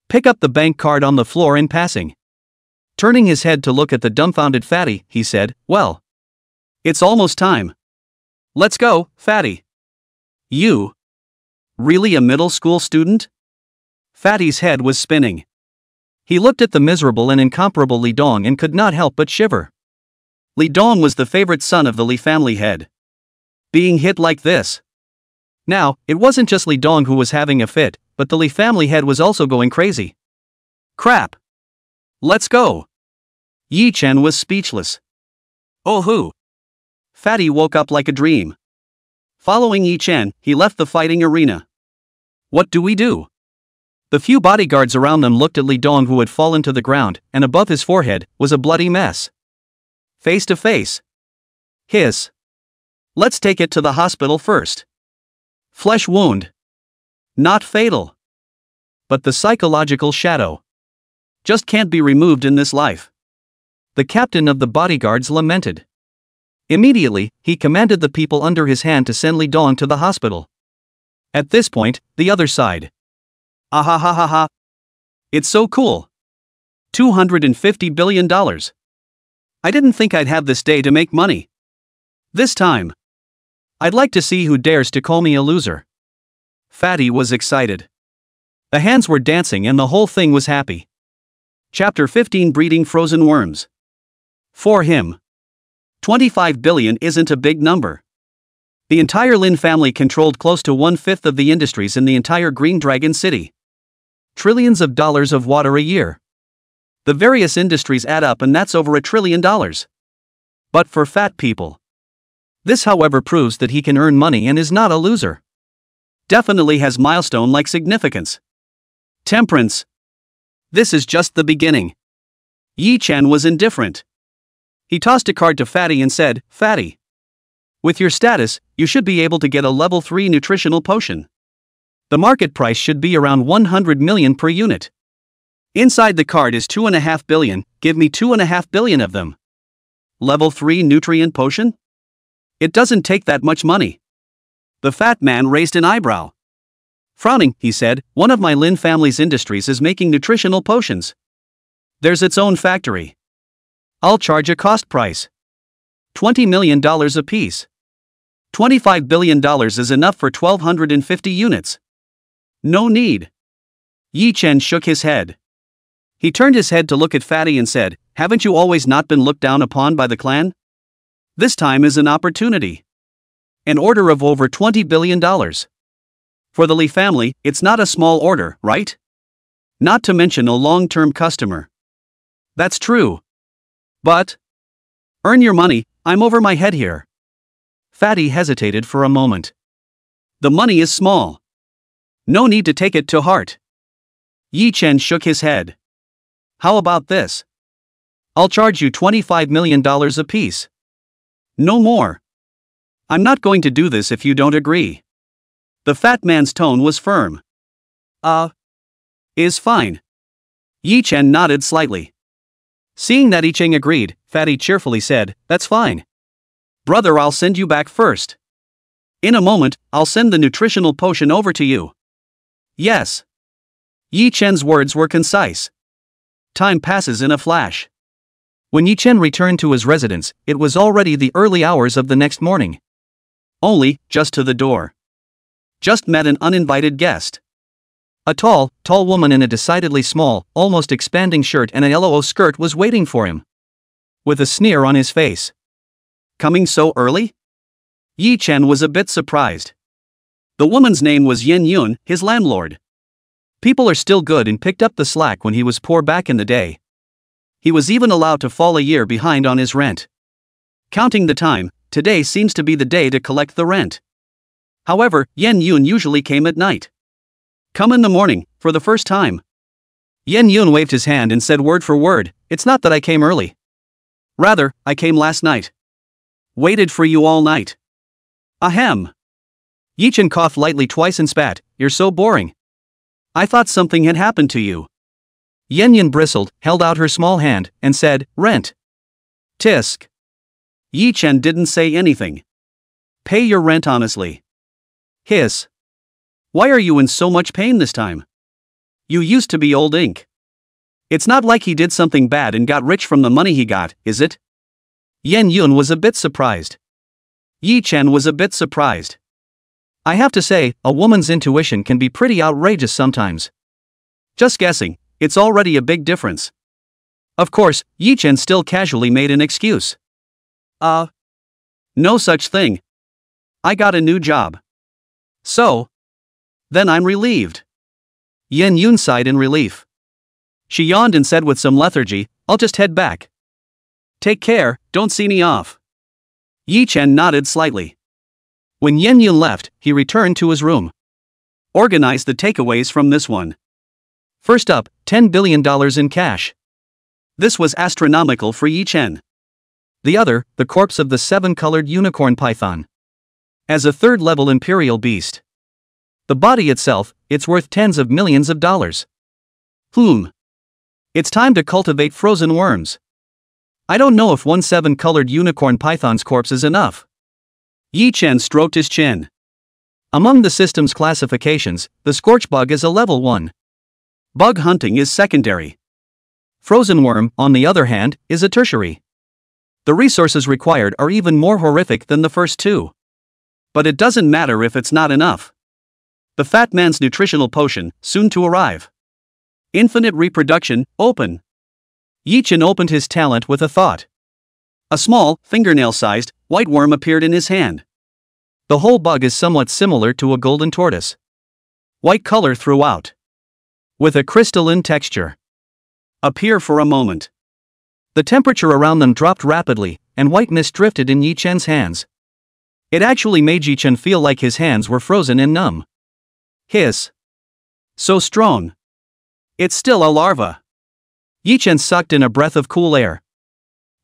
Pick up the bank card on the floor in passing. Turning his head to look at the dumbfounded fatty, he said, well, it's almost time. Let's go, fatty. You? Really a middle school student? Fatty's head was spinning. He looked at the miserable and incomparable Li Dong and could not help but shiver. Li Dong was the favorite son of the Li family head. Being hit like this. Now, it wasn't just Li Dong who was having a fit, but the Li family head was also going crazy. Crap! Let's go! Yi Chen was speechless. Oh hoo! Fatty woke up like a dream. Following Yi Chen, he left the fighting arena. What do we do? The few bodyguards around them looked at Li Dong, who had fallen to the ground, and above his forehead was a bloody mess. Face to face. Hiss. Let's take it to the hospital first. Flesh wound. Not fatal. But the psychological shadow just can't be removed in this life. The captain of the bodyguards lamented. Immediately, he commanded the people under his hand to send Li Dong to the hospital. At this point, the other side. Ahahaha. It's so cool. $250 billion. I didn't think I'd have this day to make money. This time. I'd like to see who dares to call me a loser. Fatty was excited. The hands were dancing and the whole thing was happy. Chapter 15: Breeding Frozen Worms. For him, 25 billion isn't a big number. The entire Lin family controlled close to 1/5 of the industries in the entire Green Dragon City. Trillions of dollars of water a year. The various industries add up and that's over $1 trillion. But for fat people, this however proves that he can earn money and is not a loser. Definitely has milestone-like significance. Temperance. This is just the beginning. Yi Chen was indifferent. He tossed a card to Fatty and said, Fatty, with your status, you should be able to get a level 3 nutritional potion. The market price should be around 100 million per unit. Inside the card is 2.5 billion, give me 2.5 billion of them. Level 3 nutrient potion? It doesn't take that much money. The fat man raised an eyebrow. Frowning, he said, one of my Lin family's industries is making nutritional potions. There's its own factory. I'll charge a cost price. $20 million apiece. $25 billion is enough for 1,250 units. No need. Yi Chen shook his head. He turned his head to look at Fatty and said, haven't you always not been looked down upon by the clan? This time is an opportunity. An order of over $20 billion. For the Li family, it's not a small order, right? Not to mention a long-term customer. That's true. But earn your money, I'm over my head here. Fatty hesitated for a moment. The money is small. No need to take it to heart. Yi Chen shook his head. How about this? I'll charge you $25 million apiece. No more. I'm not going to do this if you don't agree. The fat man's tone was firm. Is fine. Yi Chen nodded slightly. Seeing that Yi Chen agreed, Fatty cheerfully said, That's fine. Brother, I'll send you back first. In a moment, I'll send the nutritional potion over to you. Yes. Yi Chen's words were concise. Time passes in a flash. When Yi Chen returned to his residence, it was already the early hours of the next morning. Only, just to the door. Just met an uninvited guest. A tall woman in a decidedly small, almost expanding shirt and a yellow skirt was waiting for him. With a sneer on his face. Coming so early? Yi Chen was a bit surprised. The woman's name was Yen Yun, his landlord. People are still good and picked up the slack when he was poor back in the day. He was even allowed to fall a year behind on his rent. Counting the time, today seems to be the day to collect the rent. However, Yen Yun usually came at night. Come in the morning, for the first time. Yen Yun waved his hand and said word for word, It's not that I came early. Rather, I came last night. Waited for you all night. Ahem. Yi Chen coughed lightly twice and spat, You're so boring. I thought something had happened to you. Yen Yun bristled, held out her small hand, and said, Rent. Tisk. Yi Chen didn't say anything. Pay your rent honestly. Hiss. Why are you in so much pain this time? You used to be old ink. It's not like he did something bad and got rich from the money he got, is it? Yen Yun was a bit surprised. Yi Chen was a bit surprised. I have to say, a woman's intuition can be pretty outrageous sometimes. Just guessing, it's already a big difference. Of course, Yi Chen still casually made an excuse. No such thing. I got a new job. So? Then I'm relieved. Yen Yun sighed in relief. She yawned and said with some lethargy, I'll just head back. Take care, don't see me off. Yi Chen nodded slightly. When Yen Yun left, he returned to his room. Organized the takeaways from this one. First up, $10 billion in cash. This was astronomical for Yi Chen. The other, the corpse of the 7-colored unicorn python. As a third-level imperial beast. The body itself, it's worth tens of millions of dollars. It's time to cultivate frozen worms. I don't know if one 7-colored unicorn python's corpse is enough. Yi Chen stroked his chin. Among the system's classifications, the scorch bug is a level 1. Bug hunting is secondary. Frozen worm, on the other hand, is a tertiary. The resources required are even more horrific than the first two. But it doesn't matter if it's not enough. The fat man's nutritional potion, soon to arrive. Infinite reproduction, open. Yi Chen opened his talent with a thought. A small, fingernail-sized, white worm appeared in his hand. The whole bug is somewhat similar to a golden tortoise. White color throughout. With a crystalline texture. Appear for a moment. The temperature around them dropped rapidly, and white mist drifted in Yi Chen's hands. It actually made Yi Chen feel like his hands were frozen and numb. Hiss. So strong. It's still a larva. Yi Chen sucked in a breath of cool air.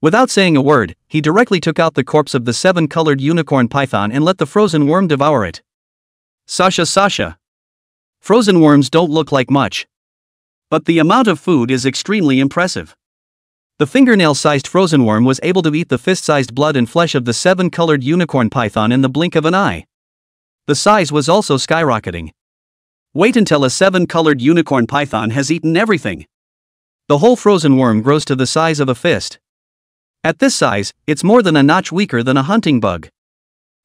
Without saying a word, he directly took out the corpse of the 7-colored unicorn python and let the frozen worm devour it. Sasha. Frozen worms don't look like much. But the amount of food is extremely impressive. The fingernail-sized frozen worm was able to eat the fist-sized blood and flesh of the 7-colored unicorn python in the blink of an eye. The size was also skyrocketing. Wait until a 7-colored unicorn python has eaten everything. The whole frozen worm grows to the size of a fist. At this size, it's more than a notch weaker than a hunting bug.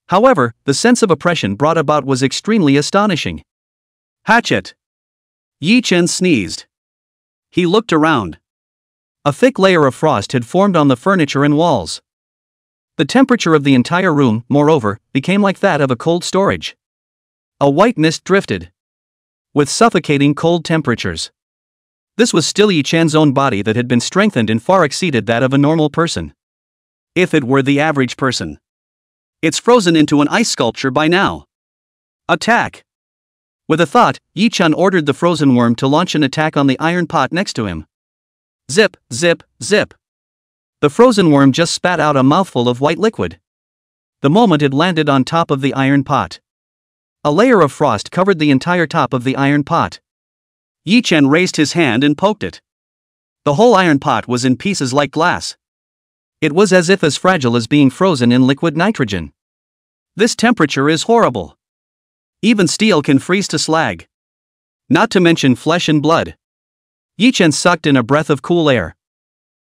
However, the sense of oppression brought about was extremely astonishing. Hatchet! Yi Chen sneezed. He looked around. A thick layer of frost had formed on the furniture and walls. The temperature of the entire room, moreover, became like that of a cold storage. A white mist drifted. With suffocating cold temperatures. This was still Yi Chen's own body that had been strengthened and far exceeded that of a normal person. If it were the average person. It's frozen into an ice sculpture by now. Attack! With a thought, Yi Chen ordered the frozen worm to launch an attack on the iron pot next to him. Zip, zip, zip. The frozen worm just spat out a mouthful of white liquid. The moment it landed on top of the iron pot, a layer of frost covered the entire top of the iron pot. Yi Chen raised his hand and poked it. The whole iron pot was in pieces like glass. It was as if as fragile as being frozen in liquid nitrogen. This temperature is horrible. Even steel can freeze to slag. Not to mention flesh and blood. Yi Chen sucked in a breath of cool air.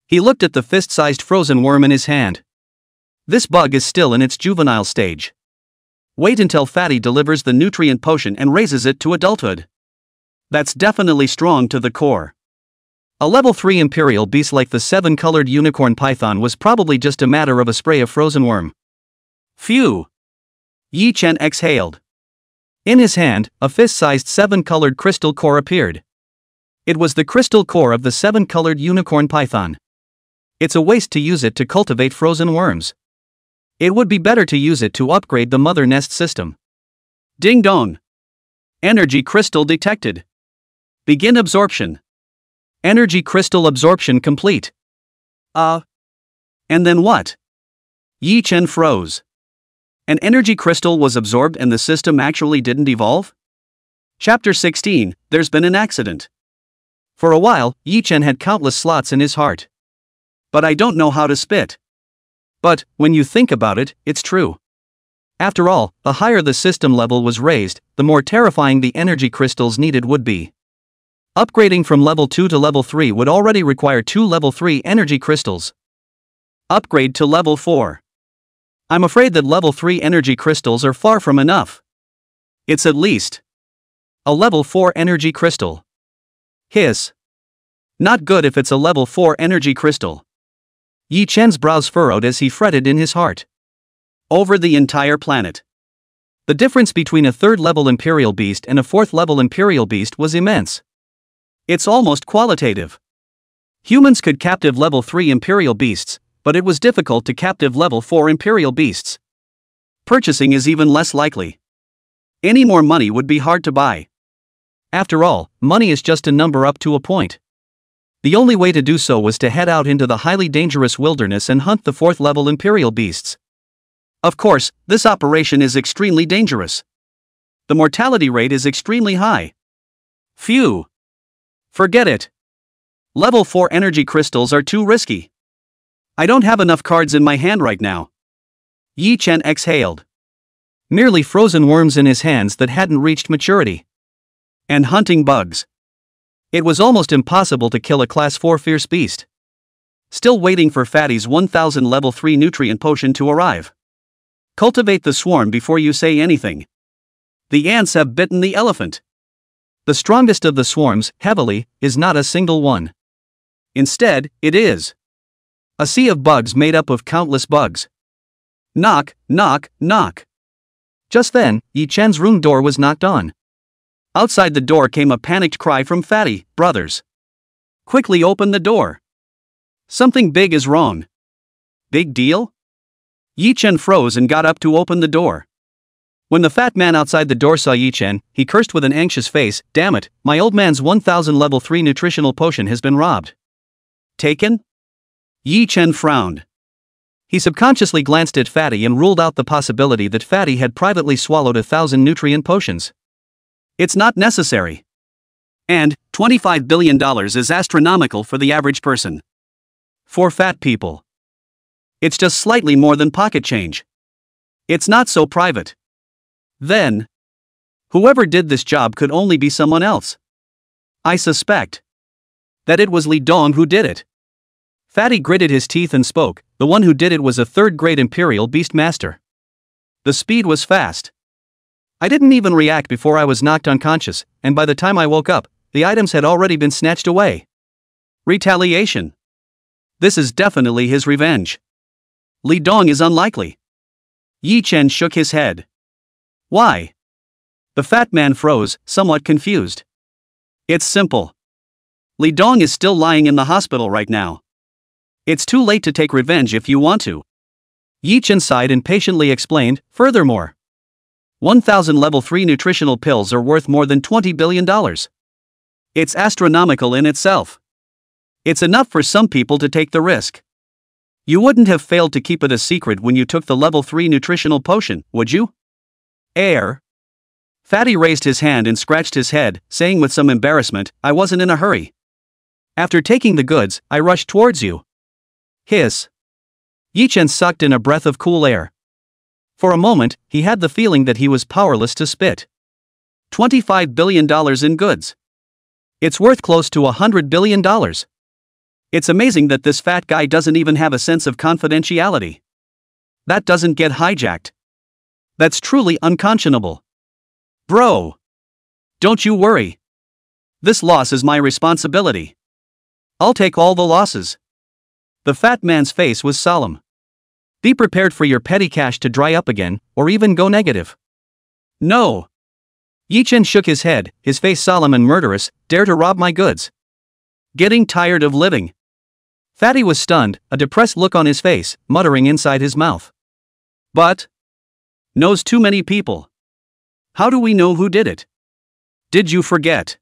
He looked at the fist-sized frozen worm in his hand. This bug is still in its juvenile stage. Wait until Fatty delivers the nutrient potion and raises it to adulthood. That's definitely strong to the core. A level 3 imperial beast like the 7-colored unicorn python was probably just a matter of a spray of frozen worm. Phew! Yi Chen exhaled. In his hand, a fist-sized 7-colored crystal core appeared. It was the crystal core of the 7-colored unicorn python. It's a waste to use it to cultivate frozen worms. It would be better to use it to upgrade the mother nest system. Ding dong! Energy crystal detected. Begin absorption. Energy crystal absorption complete. And then what? Yi Chen froze. An energy crystal was absorbed and the system actually didn't evolve? Chapter 16, There's been an accident. For a while, Yi Chen had countless slots in his heart. But I don't know how to spit. But, when you think about it, it's true. After all, the higher the system level was raised, the more terrifying the energy crystals needed would be. Upgrading from level 2 to level 3 would already require 2 level 3 energy crystals. Upgrade to level 4. I'm afraid that level 3 energy crystals are far from enough. It's at least a level 4 energy crystal. Hiss. Not good if it's a level 4 energy crystal. Yi Chen's brows furrowed as he fretted in his heart. Over the entire planet, the difference between a 3rd level imperial beast and a 4th level imperial beast was immense. It's almost qualitative. Humans could captive level 3 imperial beasts, but it was difficult to captive level 4 imperial beasts. Purchasing is even less likely. Any more money would be hard to buy. After all, money is just a number up to a point. The only way to do so was to head out into the highly dangerous wilderness and hunt the 4th level imperial beasts. Of course, this operation is extremely dangerous. The mortality rate is extremely high. Phew! Forget it. Level 4 energy crystals are too risky. I don't have enough cards in my hand right now. Yi Chen exhaled. Merely frozen worms in his hands that hadn't reached maturity. And hunting bugs. It was almost impossible to kill a class 4 fierce beast. Still waiting for Fatty's 1000 level 3 nutrient potion to arrive. Cultivate the swarm before you say anything. The ants have bitten the elephant. The strongest of the swarms, heavily, is not a single one. Instead, it is a sea of bugs made up of countless bugs. Knock, knock, knock. Just then, Yi Chen's room door was knocked on. Outside the door came a panicked cry from Fatty, brothers. Quickly open the door. Something big is wrong. Big deal? Yi Chen froze and got up to open the door. When the fat man outside the door saw Yi Chen, he cursed with an anxious face, "Damn it, my old man's 1000 level 3 nutritional potion has been robbed." Taken? Yi Chen frowned. He subconsciously glanced at Fatty and ruled out the possibility that Fatty had privately swallowed 1000 nutrient potions. It's not necessary. And, $25 billion is astronomical for the average person. For fat people. It's just slightly more than pocket change. It's not so private. Then, whoever did this job could only be someone else. I suspect that it was Li Dong who did it. Fatty gritted his teeth and spoke. The one who did it was a 3rd-grade Imperial Beast Master. The speed was fast. I didn't even react before I was knocked unconscious, and by the time I woke up, the items had already been snatched away. Retaliation. This is definitely his revenge. Li Dong is unlikely. Yi Chen shook his head. Why? The fat man froze, somewhat confused. It's simple. Li Dong is still lying in the hospital right now. It's too late to take revenge if you want to. Yi Chen sighed and patiently explained, furthermore. 1,000 level 3 nutritional pills are worth more than $20 billion. It's astronomical in itself. It's enough for some people to take the risk. You wouldn't have failed to keep it a secret when you took the level 3 nutritional potion, would you? Air. Fatty raised his hand and scratched his head, saying with some embarrassment, I wasn't in a hurry. After taking the goods, I rushed towards you. Hiss. Yichen sucked in a breath of cool air. For a moment, he had the feeling that he was powerless to spit. $25 billion in goods. It's worth close to $100 billion. It's amazing that this fat guy doesn't even have a sense of confidentiality. That doesn't get hijacked. That's truly unconscionable. Bro. Don't you worry. This loss is my responsibility. I'll take all the losses. The fat man's face was solemn. Be prepared for your petty cash to dry up again, or even go negative. No. Yichen shook his head, his face solemn and murderous. Dare to rob my goods. Getting tired of living. Fatty was stunned, a depressed look on his face, muttering inside his mouth. But knows too many people. How do we know who did it? Did you forget?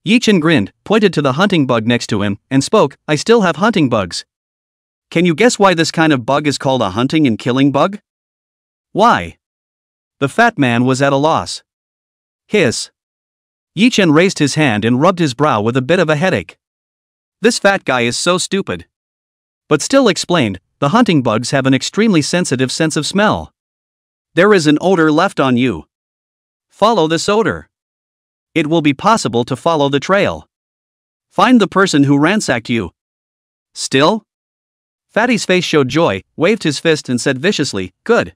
Yichen grinned, pointed to the hunting bug next to him, and spoke, I still have hunting bugs. Can you guess why this kind of bug is called a hunting and killing bug? Why? The fat man was at a loss. Hiss. Yichen raised his hand and rubbed his brow with a bit of a headache. This fat guy is so stupid. But still explained, the hunting bugs have an extremely sensitive sense of smell. There is an odor left on you. Follow this odor. It will be possible to follow the trail. Find the person who ransacked you. Still? Fatty's face showed joy, waved his fist and said viciously, good.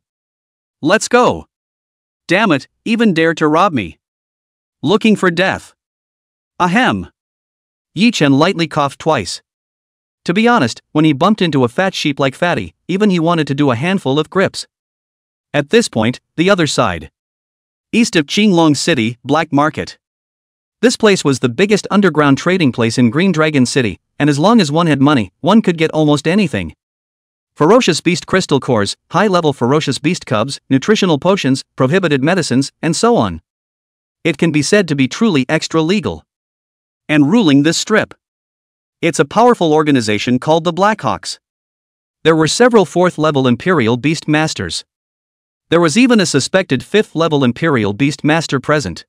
Let's go. Damn it, even dare to rob me. Looking for death. Ahem. Yichen lightly coughed twice. To be honest, when he bumped into a fat sheep like Fatty, even he wanted to do a handful of grips. At this point, the other side. East of Qinglong City, Black Market. This place was the biggest underground trading place in Green Dragon City, and as long as one had money, one could get almost anything. Ferocious beast crystal cores, high-level ferocious beast cubs, nutritional potions, prohibited medicines, and so on. It can be said to be truly extra-legal. And ruling this strip. It's a powerful organization called the Blackhawks. There were several 4th-level Imperial Beast Masters. There was even a suspected 5th-level Imperial Beast Master present.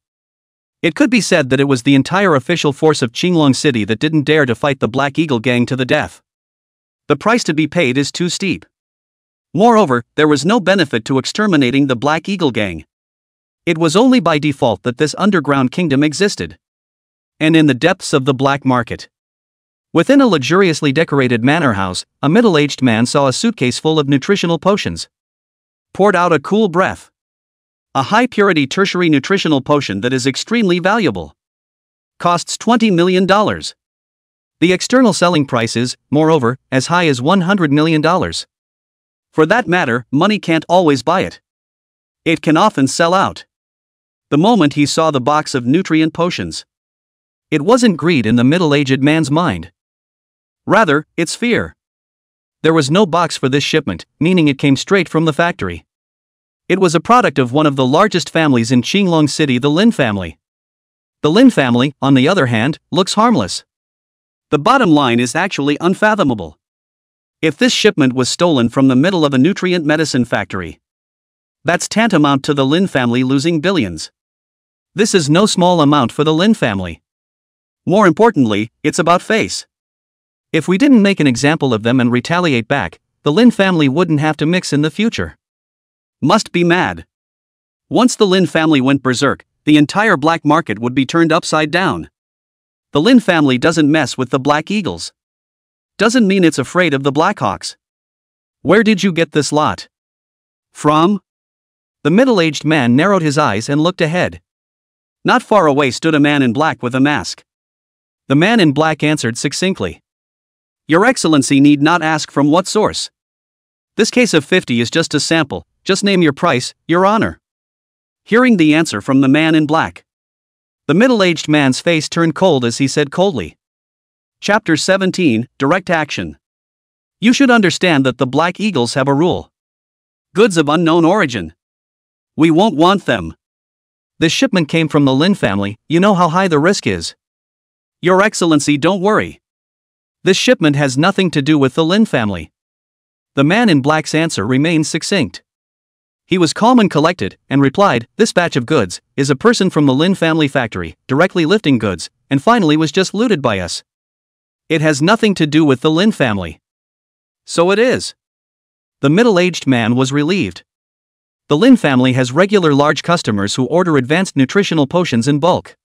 It could be said that it was the entire official force of Qinglong City that didn't dare to fight the Black Eagle Gang to the death. The price to be paid is too steep. Moreover, there was no benefit to exterminating the Black Eagle Gang. It was only by default that this underground kingdom existed. And in the depths of the black market. Within a luxuriously decorated manor house, a middle-aged man saw a suitcase full of nutritional potions. Poured out a cool breath. A high-purity tertiary nutritional potion that is extremely valuable. Costs $20 million. The external selling price is, moreover, as high as $100 million. For that matter, money can't always buy it. It can often sell out. The moment he saw the box of nutrient potions. It wasn't greed in the middle-aged man's mind. Rather, it's fear. There was no box for this shipment, meaning it came straight from the factory. It was a product of one of the largest families in Qinglong City, the Lin family. The Lin family, on the other hand, looks harmless. The bottom line is actually unfathomable. If this shipment was stolen from the middle of a nutrient medicine factory, that's tantamount to the Lin family losing billions. This is no small amount for the Lin family. More importantly, it's about face. If we didn't make an example of them and retaliate back, the Lin family wouldn't have to mix in the future. Must be mad. Once the Lin family went berserk, the entire black market would be turned upside down. The Lin family doesn't mess with the Black Eagles. Doesn't mean it's afraid of the Blackhawks. Where did you get this lot? From? The middle-aged man narrowed his eyes and looked ahead. Not far away stood a man in black with a mask. The man in black answered succinctly. Your Excellency need not ask from what source. This case of 50 is just a sample, just name your price, Your Honor. Hearing the answer from the man in black, the middle-aged man's face turned cold as he said coldly. Chapter 17, Direct Action. You should understand that the Black Eagles have a rule. Goods of unknown origin. We won't want them. This shipment came from the Lin family, you know how high the risk is. Your Excellency, don't worry. This shipment has nothing to do with the Lin family. The man in black's answer remained succinct. He was calm and collected, and replied, this batch of goods is a person from the Lin family factory, directly lifting goods, and finally was just looted by us. It has nothing to do with the Lin family. So it is. The middle-aged man was relieved. The Lin family has regular large customers who order advanced nutritional potions in bulk.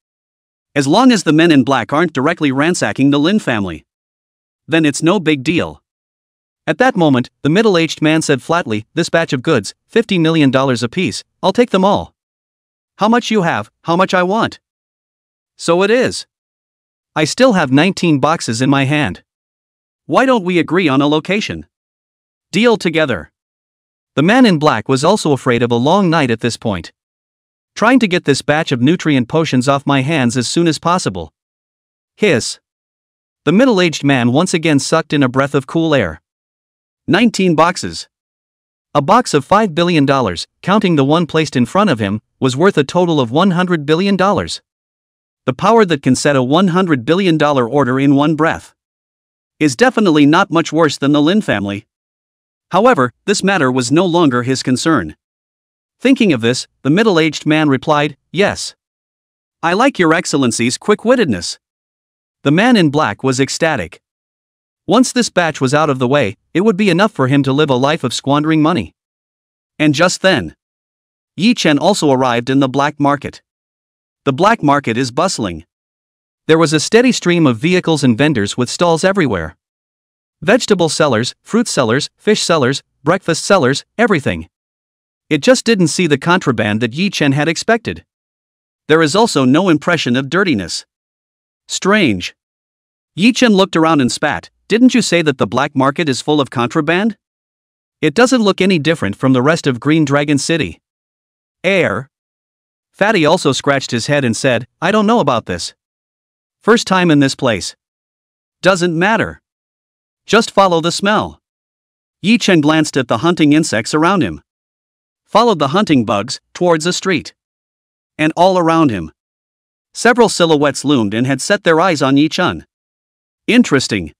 As long as the men in black aren't directly ransacking the Lin family, then it's no big deal. At that moment, the middle-aged man said flatly, this batch of goods, $50 million apiece, I'll take them all. How much you have, how much I want. So it is. I still have 19 boxes in my hand. Why don't we agree on a location? Deal together. The man in black was also afraid of a long night at this point. Trying to get this batch of nutrient potions off my hands as soon as possible. Hiss. The middle-aged man once again sucked in a breath of cool air. 19 boxes. A box of $5 billion, counting the one placed in front of him, was worth a total of $100 billion. The power that can set a $100 billion order in one breath is definitely not much worse than the Lin family. However, this matter was no longer his concern. Thinking of this, the middle-aged man replied, yes. I like your Excellency's quick-wittedness. The man in black was ecstatic. Once this batch was out of the way, it would be enough for him to live a life of squandering money. And just then, Yi Chen also arrived in the black market. The black market is bustling. There was a steady stream of vehicles and vendors with stalls everywhere. Vegetable sellers, fruit sellers, fish sellers, breakfast sellers, everything. It just didn't see the contraband that Yi Chen had expected. There is also no impression of dirtiness. Strange. Yi Chen looked around and spat, didn't you say that the black market is full of contraband? It doesn't look any different from the rest of Green Dragon City. Fatty also scratched his head and said, I don't know about this. First time in this place. Doesn't matter. Just follow the smell. Yi Chen glanced at the hunting insects around him. Followed the hunting bugs towards a street. And all around him, several silhouettes loomed and had set their eyes on Yi Chen. Interesting.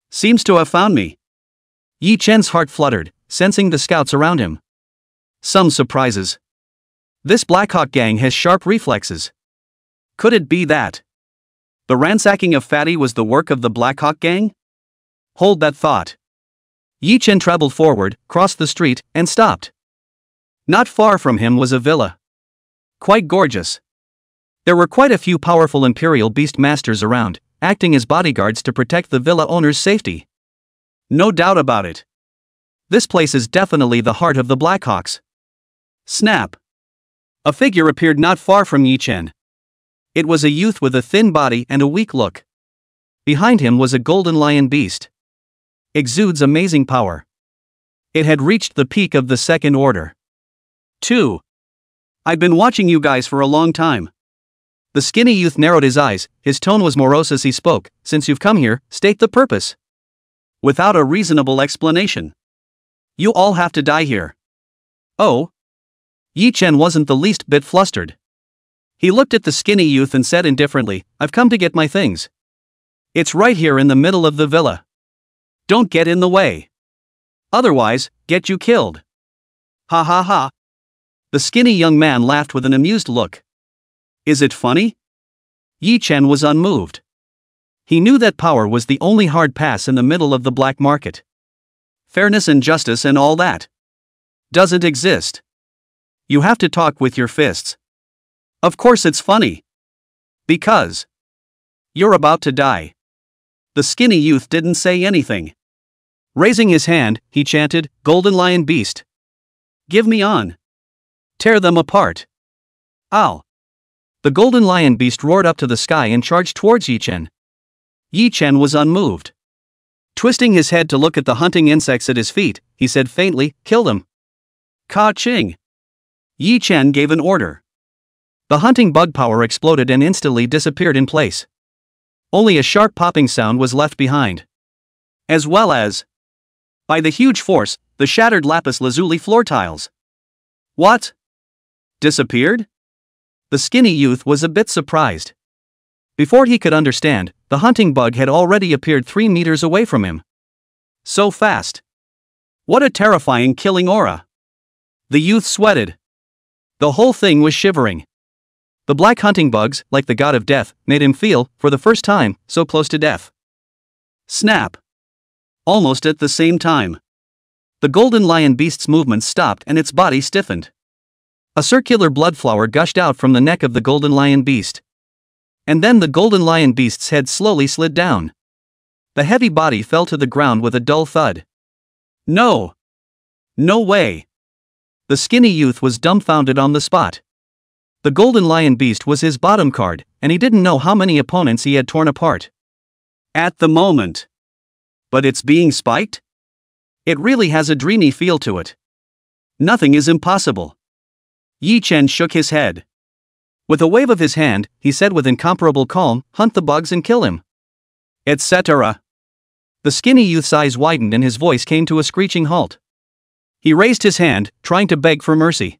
Seems to have found me. Yi Chen's heart fluttered, sensing the scouts around him. Some surprises. This Black Hawk gang has sharp reflexes. Could it be that the ransacking of Fatty was the work of the Black Hawk gang? Hold that thought. Yi Chen traveled forward, crossed the street, and stopped. Not far from him was a villa. Quite gorgeous. There were quite a few powerful Imperial Beast Masters around, acting as bodyguards to protect the villa owner's safety. No doubt about it. This place is definitely the heart of the Blackhawks. Snap. A figure appeared not far from Yi Chen. It was a youth with a thin body and a weak look. Behind him was a golden lion beast. Exudes amazing power. It had reached the peak of the Second Order. 2. I've been watching you guys for a long time. The skinny youth narrowed his eyes, his tone was morose as he spoke, since you've come here, state the purpose. Without a reasonable explanation. You all have to die here. Oh? Yi Chen wasn't the least bit flustered. He looked at the skinny youth and said indifferently, I've come to get my things. It's right here in the middle of the villa. Don't get in the way. Otherwise, get you killed. Ha ha ha. The skinny young man laughed with an amused look. Is it funny? Yi Chen was unmoved. He knew that power was the only hard pass in the middle of the black market. Fairness and justice and all that doesn't exist. You have to talk with your fists. Of course it's funny. Because you're about to die. The skinny youth didn't say anything. Raising his hand, he chanted, Golden Lion Beast. Give me on. Tear them apart. Ow. The Golden Lion Beast roared up to the sky and charged towards Yi Chen. Yi Chen was unmoved. Twisting his head to look at the hunting insects at his feet, he said faintly, Kill them. Ka-ching. Yi Chen gave an order. The hunting bug power exploded and instantly disappeared in place. Only a sharp popping sound was left behind. As well as, by the huge force, the shattered lapis lazuli floor tiles. What? Disappeared? The skinny youth was a bit surprised. Before he could understand, the hunting bug had already appeared 3 meters away from him. So fast. What a terrifying killing aura. The youth sweated. The whole thing was shivering. The black hunting bugs, like the god of death, made him feel, for the first time, so close to death. Snap. Almost at the same time. The golden lion beast's movements stopped and its body stiffened. A circular blood flower gushed out from the neck of the golden lion beast. And then the golden lion beast's head slowly slid down. The heavy body fell to the ground with a dull thud. No! No way! The skinny youth was dumbfounded on the spot. The golden lion beast was his bottom card, and he didn't know how many opponents he had torn apart. At the moment. But it's being spiked? It really has a dreamy feel to it. Nothing is impossible. Yi Chen shook his head. With a wave of his hand, he said with incomparable calm, "Hunt the bugs and kill him." Etc. The skinny youth's eyes widened and his voice came to a screeching halt. He raised his hand, trying to beg for mercy.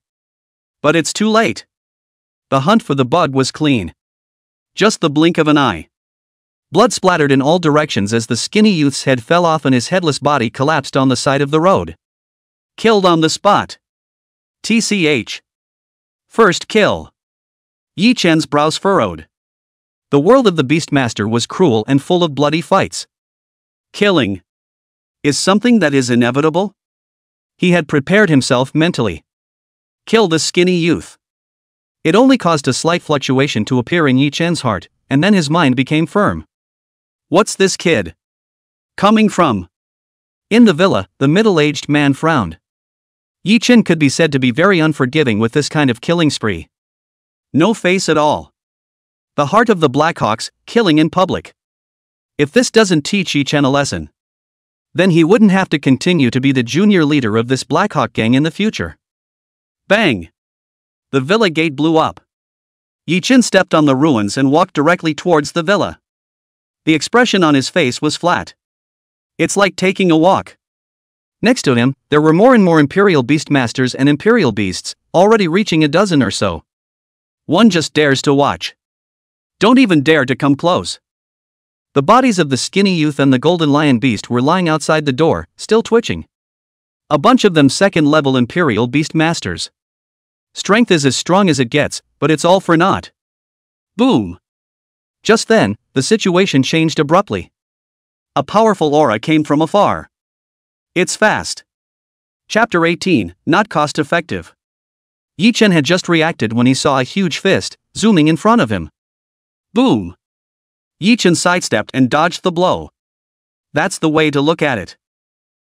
But it's too late. The hunt for the bug was clean. Just the blink of an eye. Blood splattered in all directions as the skinny youth's head fell off and his headless body collapsed on the side of the road. Killed on the spot. TCH. First kill. Yi Chen's brows furrowed. The world of the Beastmaster was cruel and full of bloody fights. Killing is something that is inevitable? He had prepared himself mentally. Kill the skinny youth. It only caused a slight fluctuation to appear in Yi Chen's heart, and then his mind became firm. What's this kid coming from? In the villa, the middle-aged man frowned. Yi Chen could be said to be very unforgiving with this kind of killing spree. No face at all. The heart of the Blackhawks, killing in public. If this doesn't teach Yi Chen a lesson, then he wouldn't have to continue to be the junior leader of this Blackhawk gang in the future. Bang! The villa gate blew up. Yi Chen stepped on the ruins and walked directly towards the villa. The expression on his face was flat. It's like taking a walk. Next to him, there were more and more Imperial Beastmasters and Imperial Beasts, already reaching a dozen or so. One just dares to watch. Don't even dare to come close. The bodies of the skinny youth and the golden lion beast were lying outside the door, still twitching. A bunch of them second-level Imperial Beastmasters. Strength is as strong as it gets, but it's all for naught. Boom! Just then, the situation changed abruptly. A powerful aura came from afar. It's fast. Chapter 18, Not Cost-Effective. Yi Chen had just reacted when he saw a huge fist, zooming in front of him. Boom! Yi Chen sidestepped and dodged the blow. That's the way to look at it.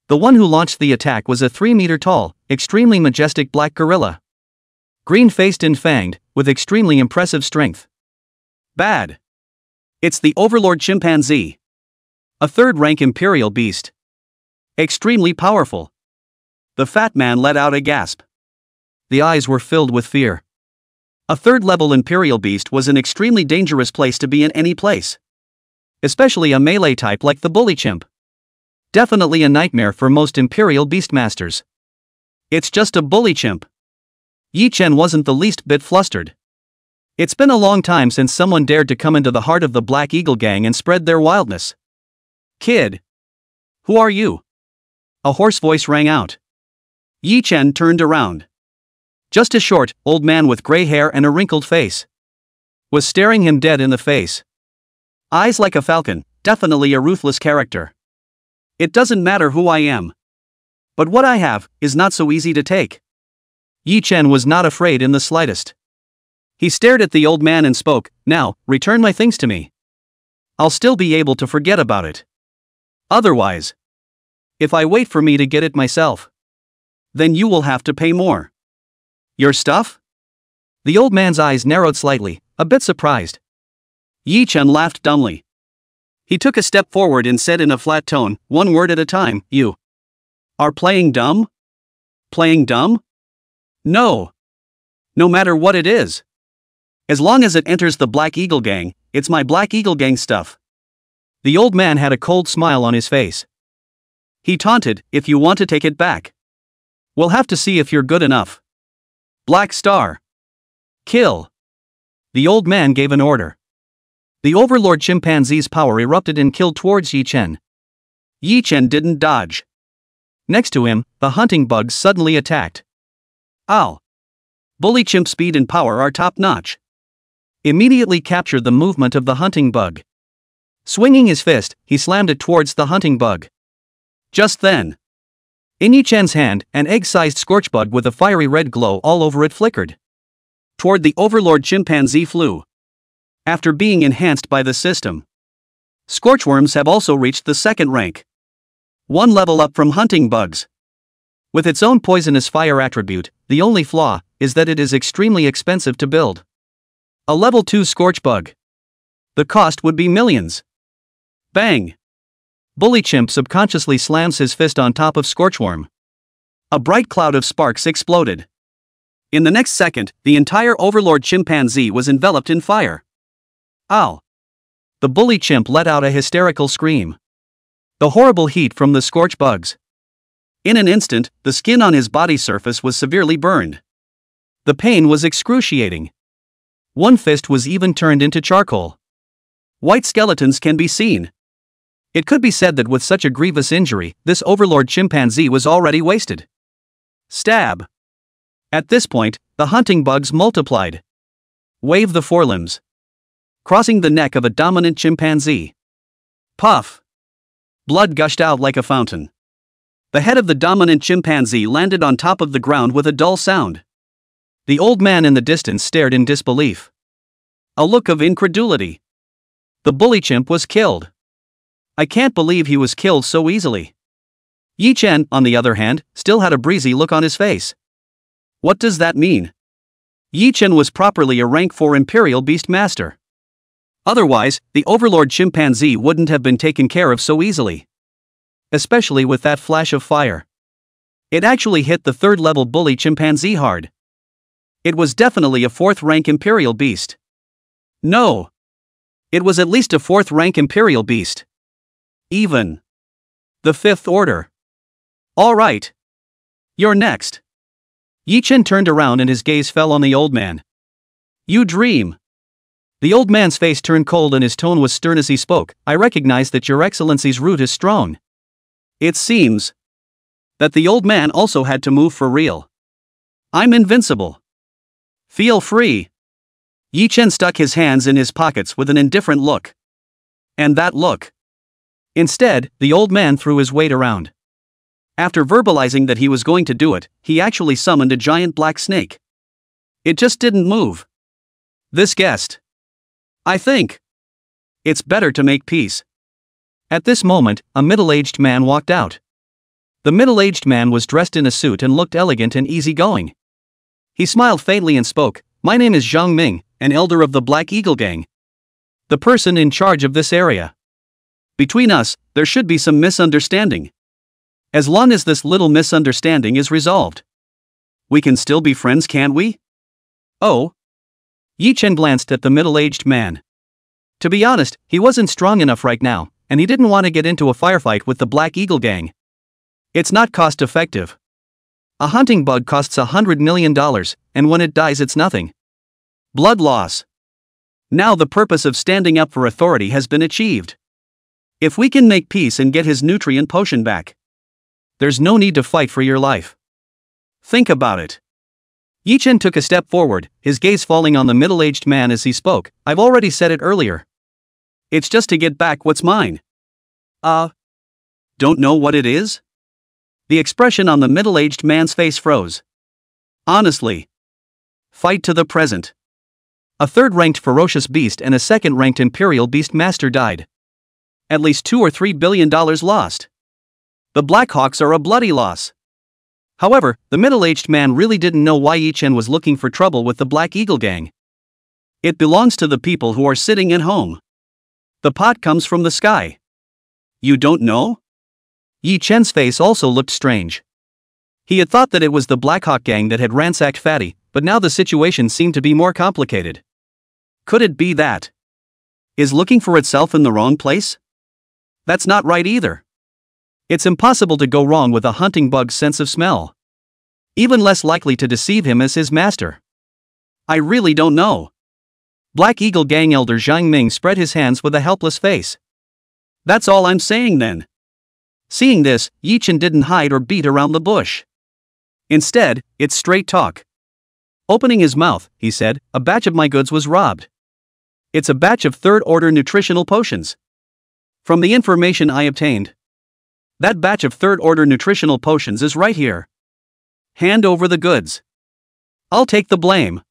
The one who launched the attack was a 3-meter-tall, extremely majestic black gorilla. Green-faced and fanged, with extremely impressive strength. Bad. It's the Overlord Chimpanzee. A third-rank Imperial beast. Extremely powerful. The fat man let out a gasp. The eyes were filled with fear. A third-level Imperial beast was an extremely dangerous place to be in any place. Especially a melee type like the bully chimp. Definitely a nightmare for most Imperial Beastmasters. It's just a bully chimp. Yi Chen wasn't the least bit flustered. It's been a long time since someone dared to come into the heart of the Black Eagle gang and spread their wildness. Kid. Who are you? A hoarse voice rang out. Yi Chen turned around. Just a short, old man with gray hair and a wrinkled face was staring him dead in the face. Eyes like a falcon, definitely a ruthless character. It doesn't matter who I am. But what I have is not so easy to take. Yi Chen was not afraid in the slightest. He stared at the old man and spoke, "Now, return my things to me. I'll still be able to forget about it. Otherwise, if I wait for me to get it myself, then you will have to pay more." Your stuff? The old man's eyes narrowed slightly, a bit surprised. Yi Chen laughed dumbly. He took a step forward and said in a flat tone, one word at a time, "You are playing dumb? Playing dumb? No. No matter what it is. As long as it enters the Black Eagle gang, it's my Black Eagle gang stuff." The old man had a cold smile on his face. He taunted, "If you want to take it back, we'll have to see if you're good enough." Black Star. Kill. The old man gave an order. The overlord chimpanzee's power erupted and killed towards Yi Chen. Yi Chen didn't dodge. Next to him, the hunting bugs suddenly attacked. Ow! Bully chimp speed and power are top-notch. Immediately captured the movement of the hunting bug. Swinging his fist, he slammed it towards the hunting bug. Just then, in Yi Chen's hand, an egg-sized scorch bug with a fiery red glow all over it flickered. Toward the overlord chimpanzee flew. After being enhanced by the system, scorchworms have also reached the second rank. One level up from hunting bugs. With its own poisonous fire attribute, the only flaw is that it is extremely expensive to build. A level 2 scorch bug. The cost would be millions. Bang! Bully chimp subconsciously slams his fist on top of scorchworm. A bright cloud of sparks exploded. In the next second, the entire overlord chimpanzee was enveloped in fire. Ow! The bully chimp let out a hysterical scream. The horrible heat from the scorch bugs. In an instant, the skin on his body surface was severely burned. The pain was excruciating. One fist was even turned into charcoal. White skeletons can be seen. It could be said that with such a grievous injury, this overlord chimpanzee was already wasted. Stab! At this point, the hunting bugs multiplied. Wave the forelimbs. Crossing the neck of a dominant chimpanzee. Puff! Blood gushed out like a fountain. The head of the dominant chimpanzee landed on top of the ground with a dull sound. The old man in the distance stared in disbelief. A look of incredulity. The bully chimp was killed. I can't believe he was killed so easily. Yi Chen, on the other hand, still had a breezy look on his face. What does that mean? Yi Chen was properly a rank 4 Imperial Beast Master. Otherwise, the overlord chimpanzee wouldn't have been taken care of so easily. Especially with that flash of fire. It actually hit the 3rd level bully chimpanzee hard. It was definitely a 4th rank Imperial Beast. No. It was at least a 4th rank Imperial Beast. Even. The 5th order. Alright. You're next. Yi Chen turned around and his gaze fell on the old man. You dream. The old man's face turned cold and his tone was stern as he spoke. I recognize that your excellency's root is strong. It seems that the old man also had to move for real. I'm invincible. Feel free. Yi Chen stuck his hands in his pockets with an indifferent look. And that look. Instead, the old man threw his weight around. After verbalizing that he was going to do it, he actually summoned a giant black snake. It just didn't move. This guessed. I think it's better to make peace. At this moment, a middle-aged man walked out. The middle-aged man was dressed in a suit and looked elegant and easygoing. He smiled faintly and spoke, My name is Zhang Ming, an elder of the Black Eagle Gang. The person in charge of this area. Between us, there should be some misunderstanding. As long as this little misunderstanding is resolved, we can still be friends, can't we? Oh. Yi Chen glanced at the middle-aged man. To be honest, he wasn't strong enough right now, and he didn't want to get into a firefight with the Black Eagle Gang. It's not cost-effective. A hunting bug costs $100 million, and when it dies it's nothing. Blood loss. Now the purpose of standing up for authority has been achieved. If we can make peace and get his nutrient potion back, there's no need to fight for your life. Think about it. Yi Chen took a step forward, his gaze falling on the middle-aged man as he spoke. I've already said it earlier. It's just to get back what's mine. Don't know what it is? The expression on the middle-aged man's face froze. Honestly. Fight to the present. A 3rd-ranked ferocious beast and a 2nd-ranked Imperial Beast Master died. At least $2 or $3 billion lost. The Blackhawks are a bloody loss. However, the middle-aged man really didn't know why Yi Chen was looking for trouble with the Black Eagle Gang. It belongs to the people who are sitting at home. The pot comes from the sky. You don't know? Yi Chen's face also looked strange. He had thought that it was the Blackhawk Gang that had ransacked Fatty, but now the situation seemed to be more complicated. Could it be that is looking for itself in the wrong place? That's not right either. It's impossible to go wrong with a hunting bug's sense of smell. Even less likely to deceive him as his master. I really don't know. Black Eagle Gang Elder Zhang Ming spread his hands with a helpless face. That's all I'm saying then. Seeing this, Yi Chen didn't hide or beat around the bush. Instead, it's straight talk. Opening his mouth, he said, a batch of my goods was robbed. It's a batch of third-order nutritional potions. From the information I obtained, that batch of third-order nutritional potions is right here. Hand over the goods. I'll take the blame.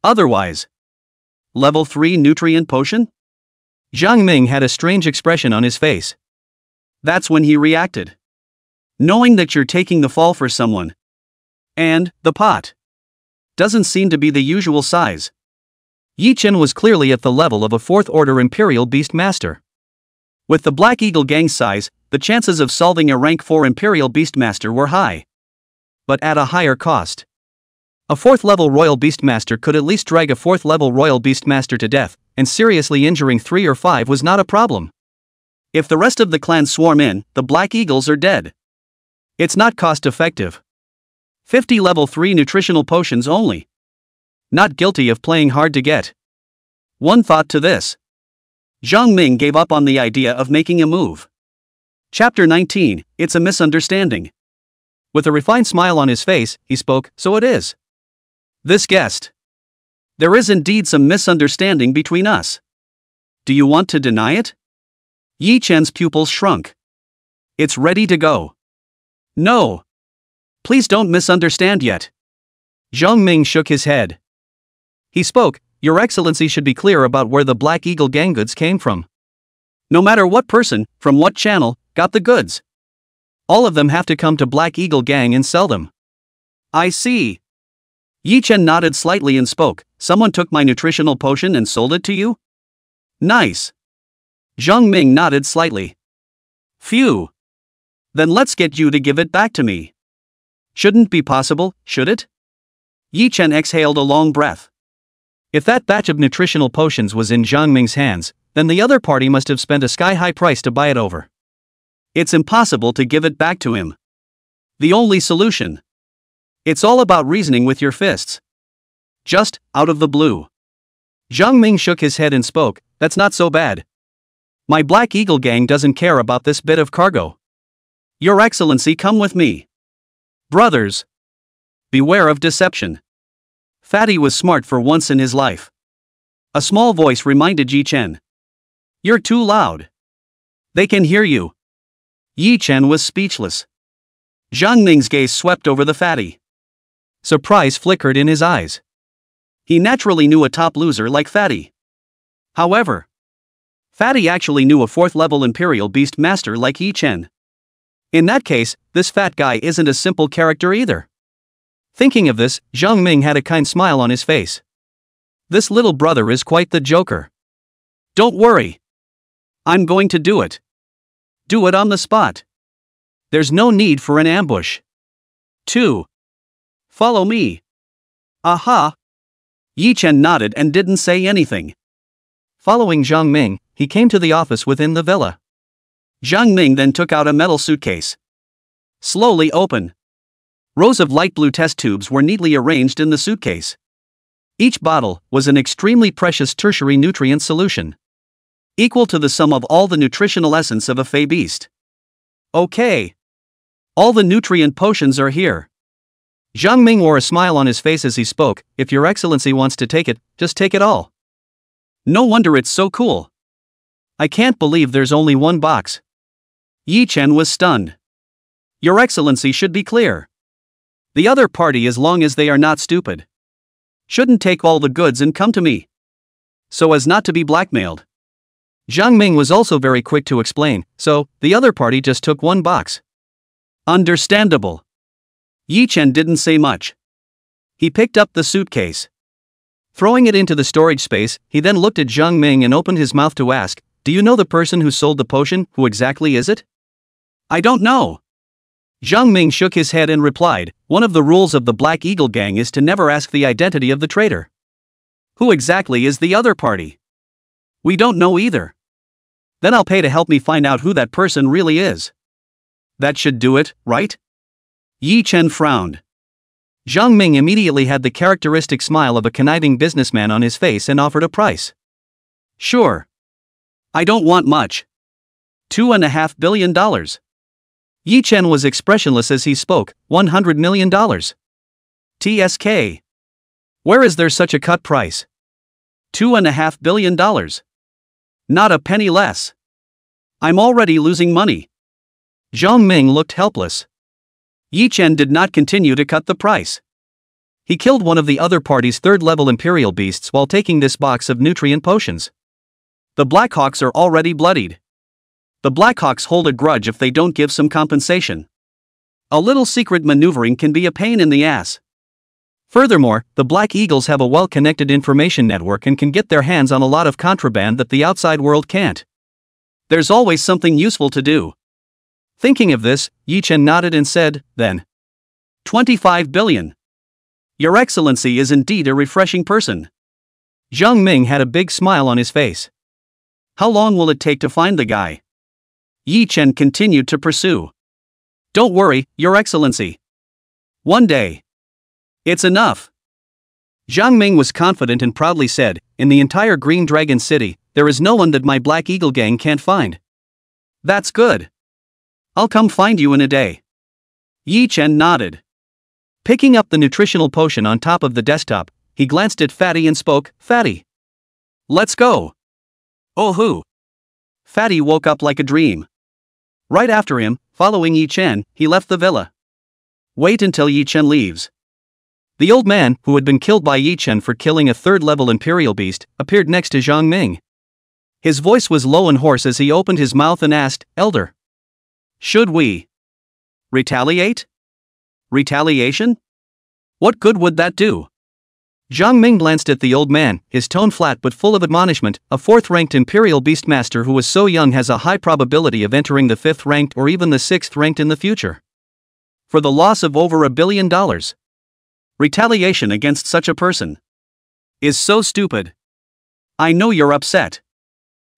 Otherwise. Level 3 nutrient potion? Zhang Ming had a strange expression on his face. That's when he reacted. Knowing that you're taking the fall for someone. And, the pot. Doesn't seem to be the usual size. Yi Chen was clearly at the level of a 4th order Imperial Beast Master. With the Black Eagle Gang's size, the chances of solving a rank 4 Imperial Beastmaster were high. But at a higher cost. A 4th level Royal Beastmaster could at least drag a 4th level Royal Beastmaster to death, and seriously injuring 3 or 5 was not a problem. If the rest of the clan swarm in, the Black Eagles are dead. It's not cost effective. 50 level 3 nutritional potions only. Not guilty of playing hard to get. One thought to this. Zhang Ming gave up on the idea of making a move. Chapter 19, It's a Misunderstanding. With a refined smile on his face, he spoke, so it is. This guest. There is indeed some misunderstanding between us. Do you want to deny it? Yi Chen's pupils shrunk. It's ready to go. No. Please don't misunderstand yet. Zhang Ming shook his head. He spoke, Your Excellency should be clear about where the Black Eagle Gang goods came from. No matter what person, from what channel, got the goods. All of them have to come to Black Eagle Gang and sell them. I see. Yi Chen nodded slightly and spoke, Someone took my nutritional potion and sold it to you? Nice. Zhang Ming nodded slightly. Phew. Then let's get you to give it back to me. Shouldn't be possible, should it? Yi Chen exhaled a long breath. If that batch of nutritional potions was in Zhang Ming's hands, then the other party must have spent a sky-high price to buy it over. It's impossible to give it back to him. The only solution. It's all about reasoning with your fists. Just, out of the blue. Zhang Ming shook his head and spoke, That's not so bad. My Black Eagle Gang doesn't care about this bit of cargo. Your Excellency, come with me. Brothers. Beware of deception. Fatty was smart for once in his life. A small voice reminded Yi Chen. You're too loud. They can hear you. Yi Chen was speechless. Zhang Ming's gaze swept over the fatty. Surprise flickered in his eyes. He naturally knew a top loser like Fatty. However, Fatty actually knew a 4th level Imperial Beast Master like Yi Chen. In that case, this fat guy isn't a simple character either. Thinking of this, Zhang Ming had a kind smile on his face. This little brother is quite the joker. Don't worry. I'm going to do it. Do it on the spot. There's no need for an ambush. 2. Follow me. Aha. Yi Chen nodded and didn't say anything. Following Zhang Ming, he came to the office within the villa. Zhang Ming then took out a metal suitcase. Slowly open. Rows of light blue test tubes were neatly arranged in the suitcase. Each bottle was an extremely precious tertiary nutrient solution, equal to the sum of all the nutritional essence of a Fey beast. Okay. All the nutrient potions are here. Zhang Ming wore a smile on his face as he spoke, If Your Excellency wants to take it, just take it all. No wonder it's so cool. I can't believe there's only one box. Yi Chen was stunned. Your Excellency should be clear. The other party, as long as they are not stupid, shouldn't take all the goods and come to me, so as not to be blackmailed. Zhang Ming was also very quick to explain, so, the other party just took one box. Understandable. Yi Chen didn't say much. He picked up the suitcase. Throwing it into the storage space, he then looked at Zhang Ming and opened his mouth to ask, Do you know the person who sold the potion? Who exactly is it? I don't know. Zhang Ming shook his head and replied, One of the rules of the Black Eagle Gang is to never ask the identity of the traitor. Who exactly is the other party? We don't know either. Then I'll pay to help me find out who that person really is. That should do it, right? Yi Chen frowned. Zhang Ming immediately had the characteristic smile of a conniving businessman on his face and offered a price. Sure. I don't want much. $2.5 billion. Yi Chen was expressionless as he spoke. $100 million. TSK. Where is there such a cut price? $2.5 billion. Not a penny less. I'm already losing money. Zhang Ming looked helpless. Yi Chen did not continue to cut the price. He killed one of the other party's third-level imperial beasts while taking this box of nutrient potions. The Blackhawks are already bloodied. The Blackhawks hold a grudge if they don't give some compensation. A little secret maneuvering can be a pain in the ass. Furthermore, the Black Eagles have a well-connected information network and can get their hands on a lot of contraband that the outside world can't. There's always something useful to do. Thinking of this, Yi Chen nodded and said, then. 25 billion. Your Excellency is indeed a refreshing person. Zhang Ming had a big smile on his face. How long will it take to find the guy? Yi Chen continued to pursue. Don't worry, Your Excellency. One day. It's enough. Zhang Ming was confident and proudly said, in the entire Green Dragon City, there is no one that my Black Eagle gang can't find. That's good. I'll come find you in a day. Yi Chen nodded. Picking up the nutritional potion on top of the desktop, he glanced at Fatty and spoke, Fatty. Let's go. Oh who? Fatty woke up like a dream. Right after him, following Yi Chen, he left the villa. Wait until Yi Chen leaves. The old man, who had been killed by Yi Chen for killing a third-level imperial beast, appeared next to Zhang Ming. His voice was low and hoarse as he opened his mouth and asked, Elder. Should we retaliate? Retaliation? What good would that do? Zhang Ming glanced at the old man, his tone flat but full of admonishment. A fourth-ranked Imperial Beastmaster who was so young has a high probability of entering the fifth-ranked or even the sixth-ranked in the future. For the loss of over $1 billion. Retaliation against such a person is so stupid. I know you're upset.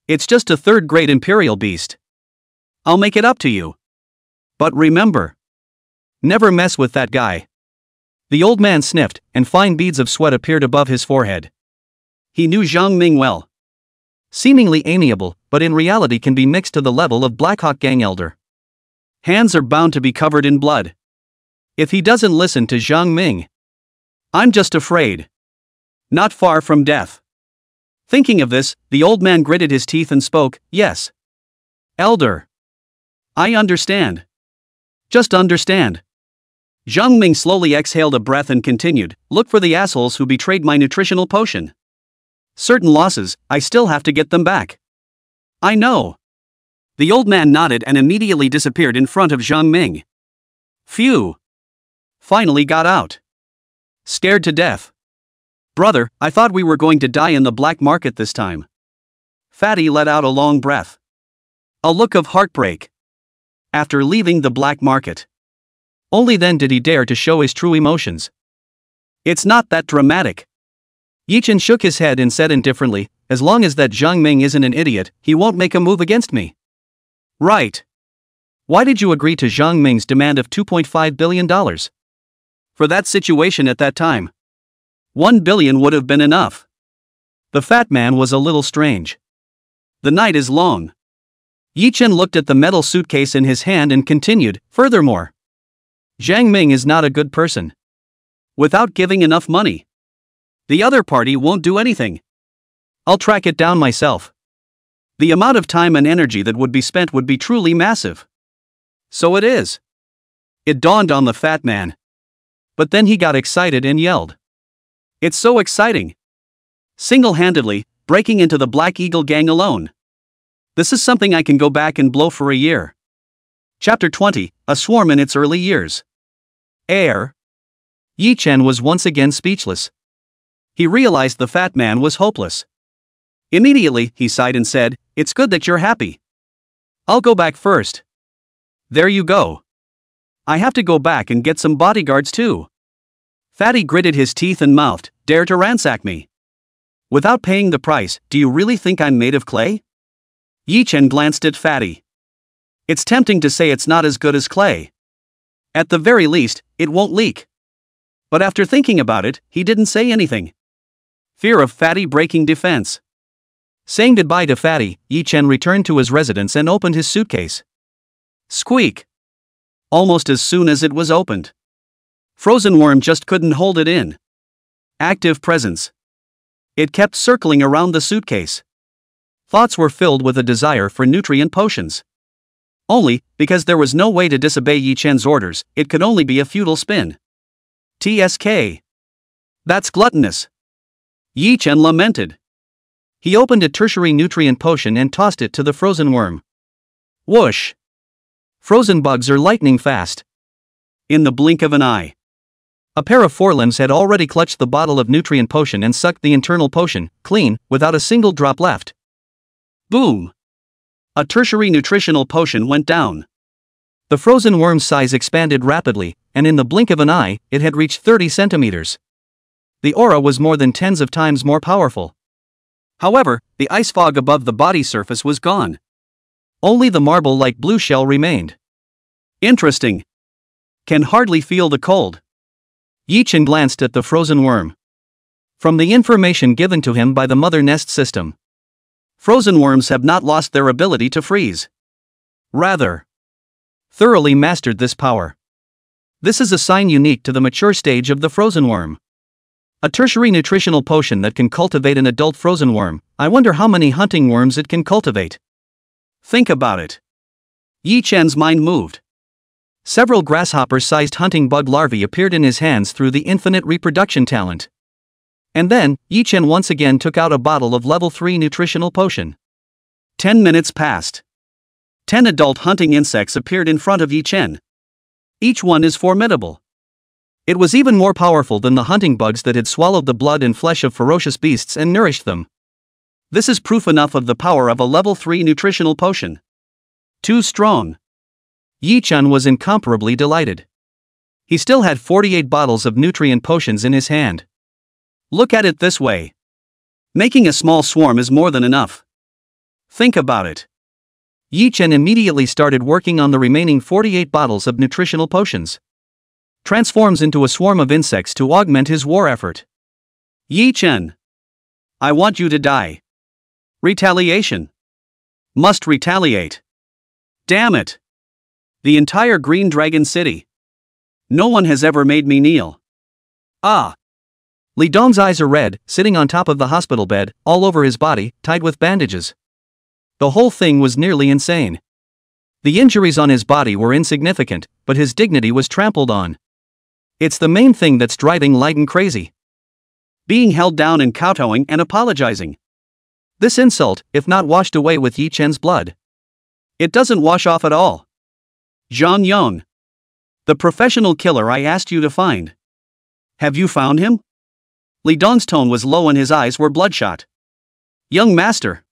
It's just a third-grade Imperial Beast. I'll make it up to you. But remember. Never mess with that guy. The old man sniffed, and fine beads of sweat appeared above his forehead. He knew Zhang Ming well. Seemingly amiable, but in reality can be mixed to the level of Blackhawk Gang elder. Hands are bound to be covered in blood. If he doesn't listen to Zhang Ming. I'm just afraid. Not far from death. Thinking of this, the old man gritted his teeth and spoke, Yes. Elder. I understand. Just understand. Zhang Ming slowly exhaled a breath and continued, Look for the assholes who betrayed my nutritional potion. Certain losses, I still have to get them back. I know. The old man nodded and immediately disappeared in front of Zhang Ming. Phew. Finally got out. Scared to death. Brother, I thought we were going to die in the black market this time. Fatty let out a long breath. A look of heartbreak. After leaving the black market. Only then did he dare to show his true emotions. It's not that dramatic. Yi Chen shook his head and said indifferently, As long as that Zhang Ming isn't an idiot, he won't make a move against me. Right. Why did you agree to Zhang Ming's demand of $2.5 billion? For that situation at that time. $1 billion would have been enough. The fat man was a little strange. The night is long. Yi Chen looked at the metal suitcase in his hand and continued, Furthermore. Zhang Ming is not a good person. Without giving enough money. The other party won't do anything. I'll track it down myself. The amount of time and energy that would be spent would be truly massive. So it is. It dawned on the fat man. But then he got excited and yelled. It's so exciting. Single-handedly, breaking into the Black Eagle gang alone. This is something I can go back and blow for a year. Chapter 20, A Swarm in its Early Years. Air. Yi Chen was once again speechless. He realized the fat man was hopeless. Immediately, he sighed and said, It's good that you're happy. I'll go back first. There you go. I have to go back and get some bodyguards too. Fatty gritted his teeth and mouthed, Dare to ransack me. Without paying the price, do you really think I'm made of clay? Yi Chen glanced at Fatty. It's tempting to say it's not as good as clay. At the very least, it won't leak. But after thinking about it, he didn't say anything. Fear of Fatty breaking defense. Saying goodbye to Fatty, Yi Chen returned to his residence and opened his suitcase. Squeak! Almost as soon as it was opened, Frozen Worm just couldn't hold it in. Active presence. It kept circling around the suitcase. Thoughts were filled with a desire for nutrient potions. Only, because there was no way to disobey Yi Chen's orders, it could only be a futile spin. TSK. That's gluttonous. Yi Chen lamented. He opened a tertiary nutrient potion and tossed it to the frozen worm. Whoosh! Frozen bugs are lightning fast. In the blink of an eye, a pair of forelimbs had already clutched the bottle of nutrient potion and sucked the internal potion, clean, without a single drop left. Boom! A tertiary nutritional potion went down. The frozen worm's size expanded rapidly, and in the blink of an eye, it had reached 30 centimeters. The aura was more than tens of times more powerful. However, the ice fog above the body surface was gone. Only the marble-like blue shell remained. Interesting. Can hardly feel the cold. Yi Chen glanced at the frozen worm. From the information given to him by the mother nest system, frozen worms have not lost their ability to freeze. Rather, thoroughly mastered this power. This is a sign unique to the mature stage of the frozen worm. A tertiary nutritional potion that can cultivate an adult frozen worm. I wonder how many hunting worms it can cultivate. Think about it. Yi Chen's mind moved. Several grasshopper-sized hunting bug larvae appeared in his hands through the infinite reproduction talent. And then, Yi Chen once again took out a bottle of level 3 nutritional potion. 10 minutes passed. 10 adult hunting insects appeared in front of Yi Chen. Each one is formidable. It was even more powerful than the hunting bugs that had swallowed the blood and flesh of ferocious beasts and nourished them. This is proof enough of the power of a level 3 nutritional potion. Too strong. Yi Chen was incomparably delighted. He still had 48 bottles of nutrient potions in his hand. Look at it this way. Making a small swarm is more than enough. Think about it. Yi Chen immediately started working on the remaining 48 bottles of nutritional potions. Transforms into a swarm of insects to augment his war effort. Yi Chen. I want you to die. Retaliation. Must retaliate. Damn it. The entire Green Dragon City. No one has ever made me kneel. Ah. Li Dong's eyes are red, sitting on top of the hospital bed, all over his body, tied with bandages. The whole thing was nearly insane. The injuries on his body were insignificant, but his dignity was trampled on. It's the main thing that's driving Leiden crazy. Being held down and kowtowing and apologizing. This insult, if not washed away with Yi Chen's blood, it doesn't wash off at all. Zhang Yong. The professional killer I asked you to find. Have you found him? Li Dong's tone was low and his eyes were bloodshot. Young master.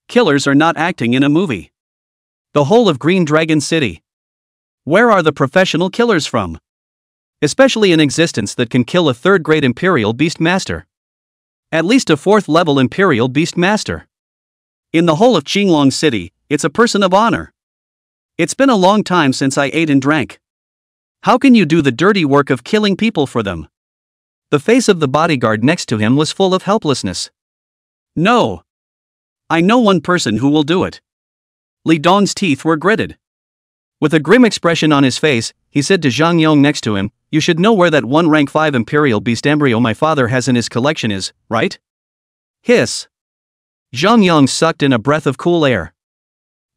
Killers are not acting in a movie. The whole of Green Dragon City. Where are the professional killers from? Especially an existence that can kill a third-grade Imperial Beast Master. At least a fourth-level Imperial Beast Master. In the whole of Qinglong City, it's a person of honor. It's been a long time since I ate and drank. How can you do the dirty work of killing people for them? The face of the bodyguard next to him was full of helplessness. No. I know one person who will do it. Li Dong's teeth were gritted. With a grim expression on his face, he said to Zhang Yong next to him, "You should know where that one rank 5 Imperial Beast embryo my father has in his collection is, right?" Hiss. Zhang Yong sucked in a breath of cool air.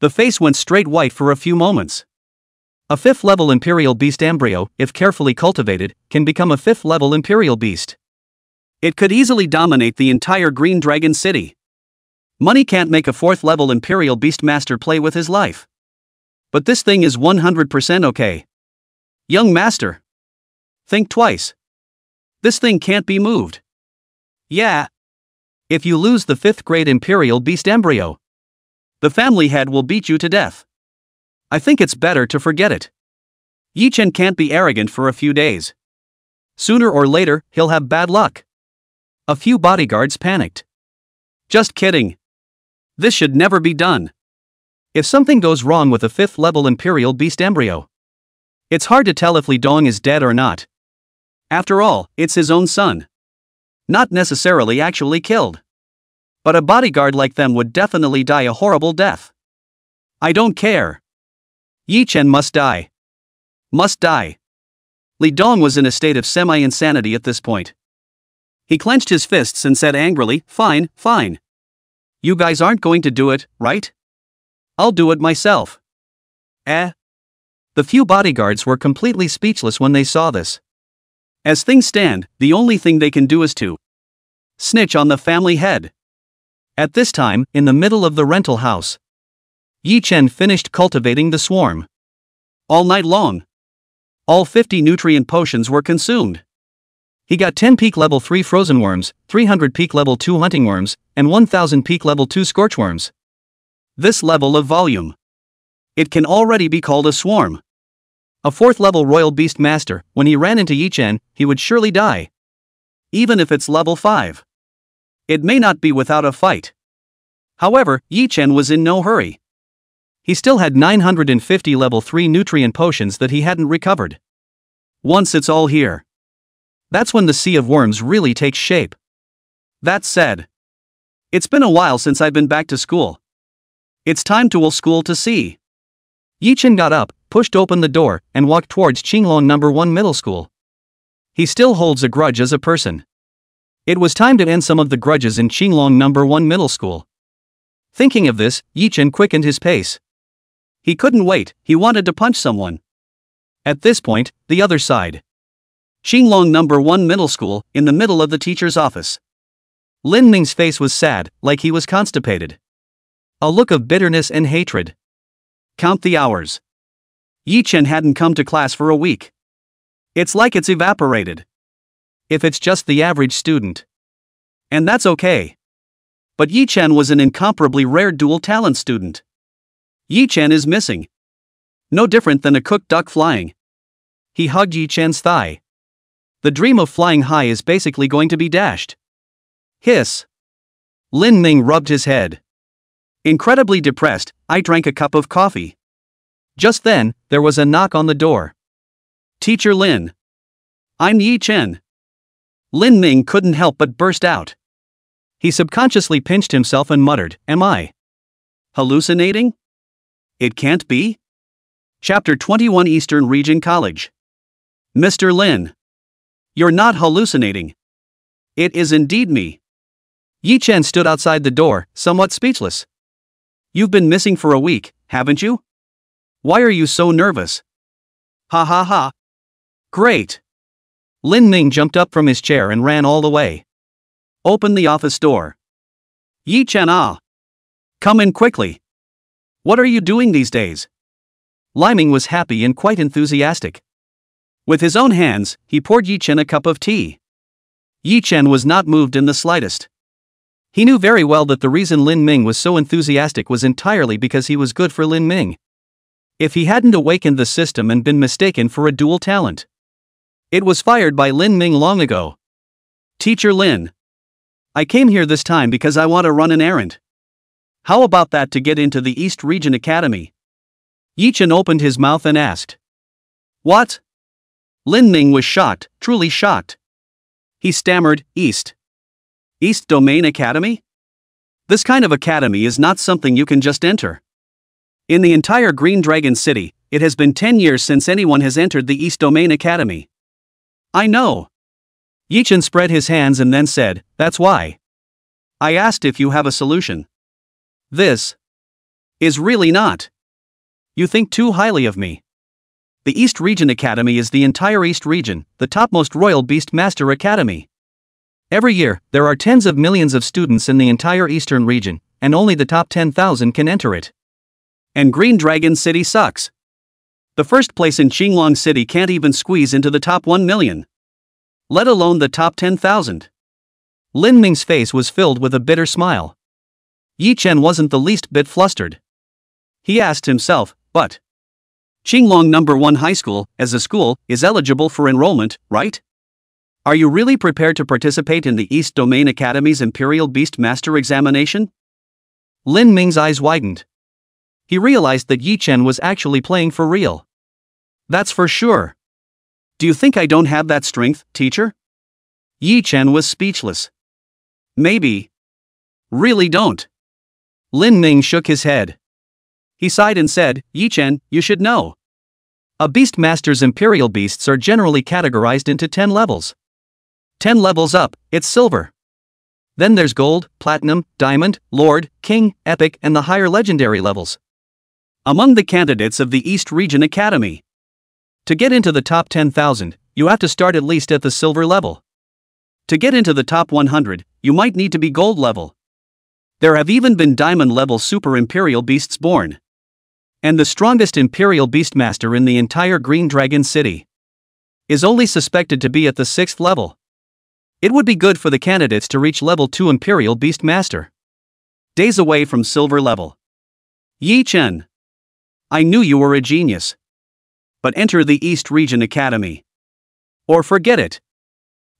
The face went straight white for a few moments. A 5th-level Imperial Beast embryo, if carefully cultivated, can become a 5th-level Imperial Beast. It could easily dominate the entire Green Dragon City. Money can't make a 4th-level Imperial Beast Master play with his life. But this thing is 100% okay. Young master. Think twice. This thing can't be moved. Yeah. If you lose the 5th-grade Imperial Beast embryo, the family head will beat you to death. I think it's better to forget it. Yi Chen can't be arrogant for a few days. Sooner or later, he'll have bad luck. A few bodyguards panicked. Just kidding. This should never be done. If something goes wrong with a 5th-level Imperial Beast embryo, it's hard to tell if Li Dong is dead or not. After all, it's his own son. Not necessarily actually killed. But a bodyguard like them would definitely die a horrible death. I don't care. Yi Chen must die. Must die. Li Dong was in a state of semi-insanity at this point. He clenched his fists and said angrily, "Fine, fine. You guys aren't going to do it, right? I'll do it myself." The few bodyguards were completely speechless when they saw this. As things stand, the only thing they can do is to snitch on the family head. At this time, in the middle of the rental house, Yi Chen finished cultivating the swarm. All night long, all 50 nutrient potions were consumed. He got 10 peak level 3 frozen worms, 300 peak level 2 hunting worms, and 1000 peak level 2 scorch worms. This level of volume, it can already be called a swarm. A 4th level royal beast master, when he ran into Yi Chen, he would surely die. Even if it's level 5. It may not be without a fight. However, Yi Chen was in no hurry. He still had 950 level 3 nutrient potions that he hadn't recovered. Once it's all here, that's when the sea of worms really takes shape. That said, it's been a while since I've been back to school. It's time to school to see. Yi Chen got up, pushed open the door, and walked towards Qinglong No. 1 Middle School. He still holds a grudge as a person. It was time to end some of the grudges in Qinglong No. 1 Middle School. Thinking of this, Yi Chen quickened his pace. He couldn't wait, he wanted to punch someone. At this point, the other side. Qinglong No. 1 Middle School, in the middle of the teacher's office. Lin Ming's face was sad, like he was constipated. A look of bitterness and hatred. Count the hours. Yi Chen hadn't come to class for a week. It's like it's evaporated. If it's just the average student. And that's okay. But Yi Chen was an incomparably rare dual talent student. Yi Chen is missing. No different than a cooked duck flying. He hugged Yi Chen's thigh. The dream of flying high is basically going to be dashed. Hiss. Lin Ming rubbed his head. Incredibly depressed, I drank a cup of coffee. Just then, there was a knock on the door. "Teacher Lin. I'm Yi Chen." Lin Ming couldn't help but burst out. He subconsciously pinched himself and muttered, "Am I hallucinating? It can't be?" Chapter 21 Eastern Region College. "Mr. Lin. You're not hallucinating. It is indeed me." Yi Chen stood outside the door, somewhat speechless. "You've been missing for a week, haven't you? Why are you so nervous?" "Ha ha ha. Great." Lin Ming jumped up from his chair and ran all the way. "Open the office door. Yi Chen come in quickly. What are you doing these days?" Li Ming was happy and quite enthusiastic. With his own hands, he poured Yi Chen a cup of tea. Yi Chen was not moved in the slightest. He knew very well that the reason Lin Ming was so enthusiastic was entirely because he was good for Lin Ming. If he hadn't awakened the system and been mistaken for a dual talent, it was fired by Lin Ming long ago. "Teacher Lin. I came here this time because I want to run an errand. How about that to get into the East Region Academy?" Yi Chen opened his mouth and asked. "What?" Lin Ming was shocked, truly shocked. He stammered, "East Domain Academy? This kind of academy is not something you can just enter. In the entire Green Dragon City, it has been 10 years since anyone has entered the East Domain Academy." "I know." Yi Chen spread his hands and then said, "That's why I asked if you have a solution. This is really not. You think too highly of me. The East Region Academy is the entire East Region, the topmost Royal Beast Master Academy. Every year, there are tens of millions of students in the entire Eastern Region, and only the top 10,000 can enter it. And Green Dragon City sucks. The first place in Qinglong City can't even squeeze into the top 1 million. Let alone the top 10,000. Lin Ming's face was filled with a bitter smile. Yi Chen wasn't the least bit flustered. He asked himself, but Qinglong No. 1 High School, as a school, is eligible for enrollment, right? Are you really prepared to participate in the East Domain Academy's Imperial Beast Master examination? Lin Ming's eyes widened. He realized that Yi Chen was actually playing for real. That's for sure. Do you think I don't have that strength, teacher? Yi Chen was speechless. Maybe. Really don't. Lin Ming shook his head. He sighed and said, Yi Chen, you should know. A Beastmaster's imperial beasts are generally categorized into 10 levels. 10 levels up, it's silver. Then there's gold, platinum, diamond, lord, king, epic, and the higher legendary levels. Among the candidates of the East Region Academy, to get into the top 10,000, you have to start at least at the silver level. To get into the top 100, you might need to be gold level. There have even been diamond level super imperial beasts born. And the strongest imperial beastmaster in the entire Green Dragon City is only suspected to be at the 6th level. It would be good for the candidates to reach level 2 imperial beastmaster. Days away from silver level. Yi Chen. I knew you were a genius. But enter the East Region Academy. Or forget it.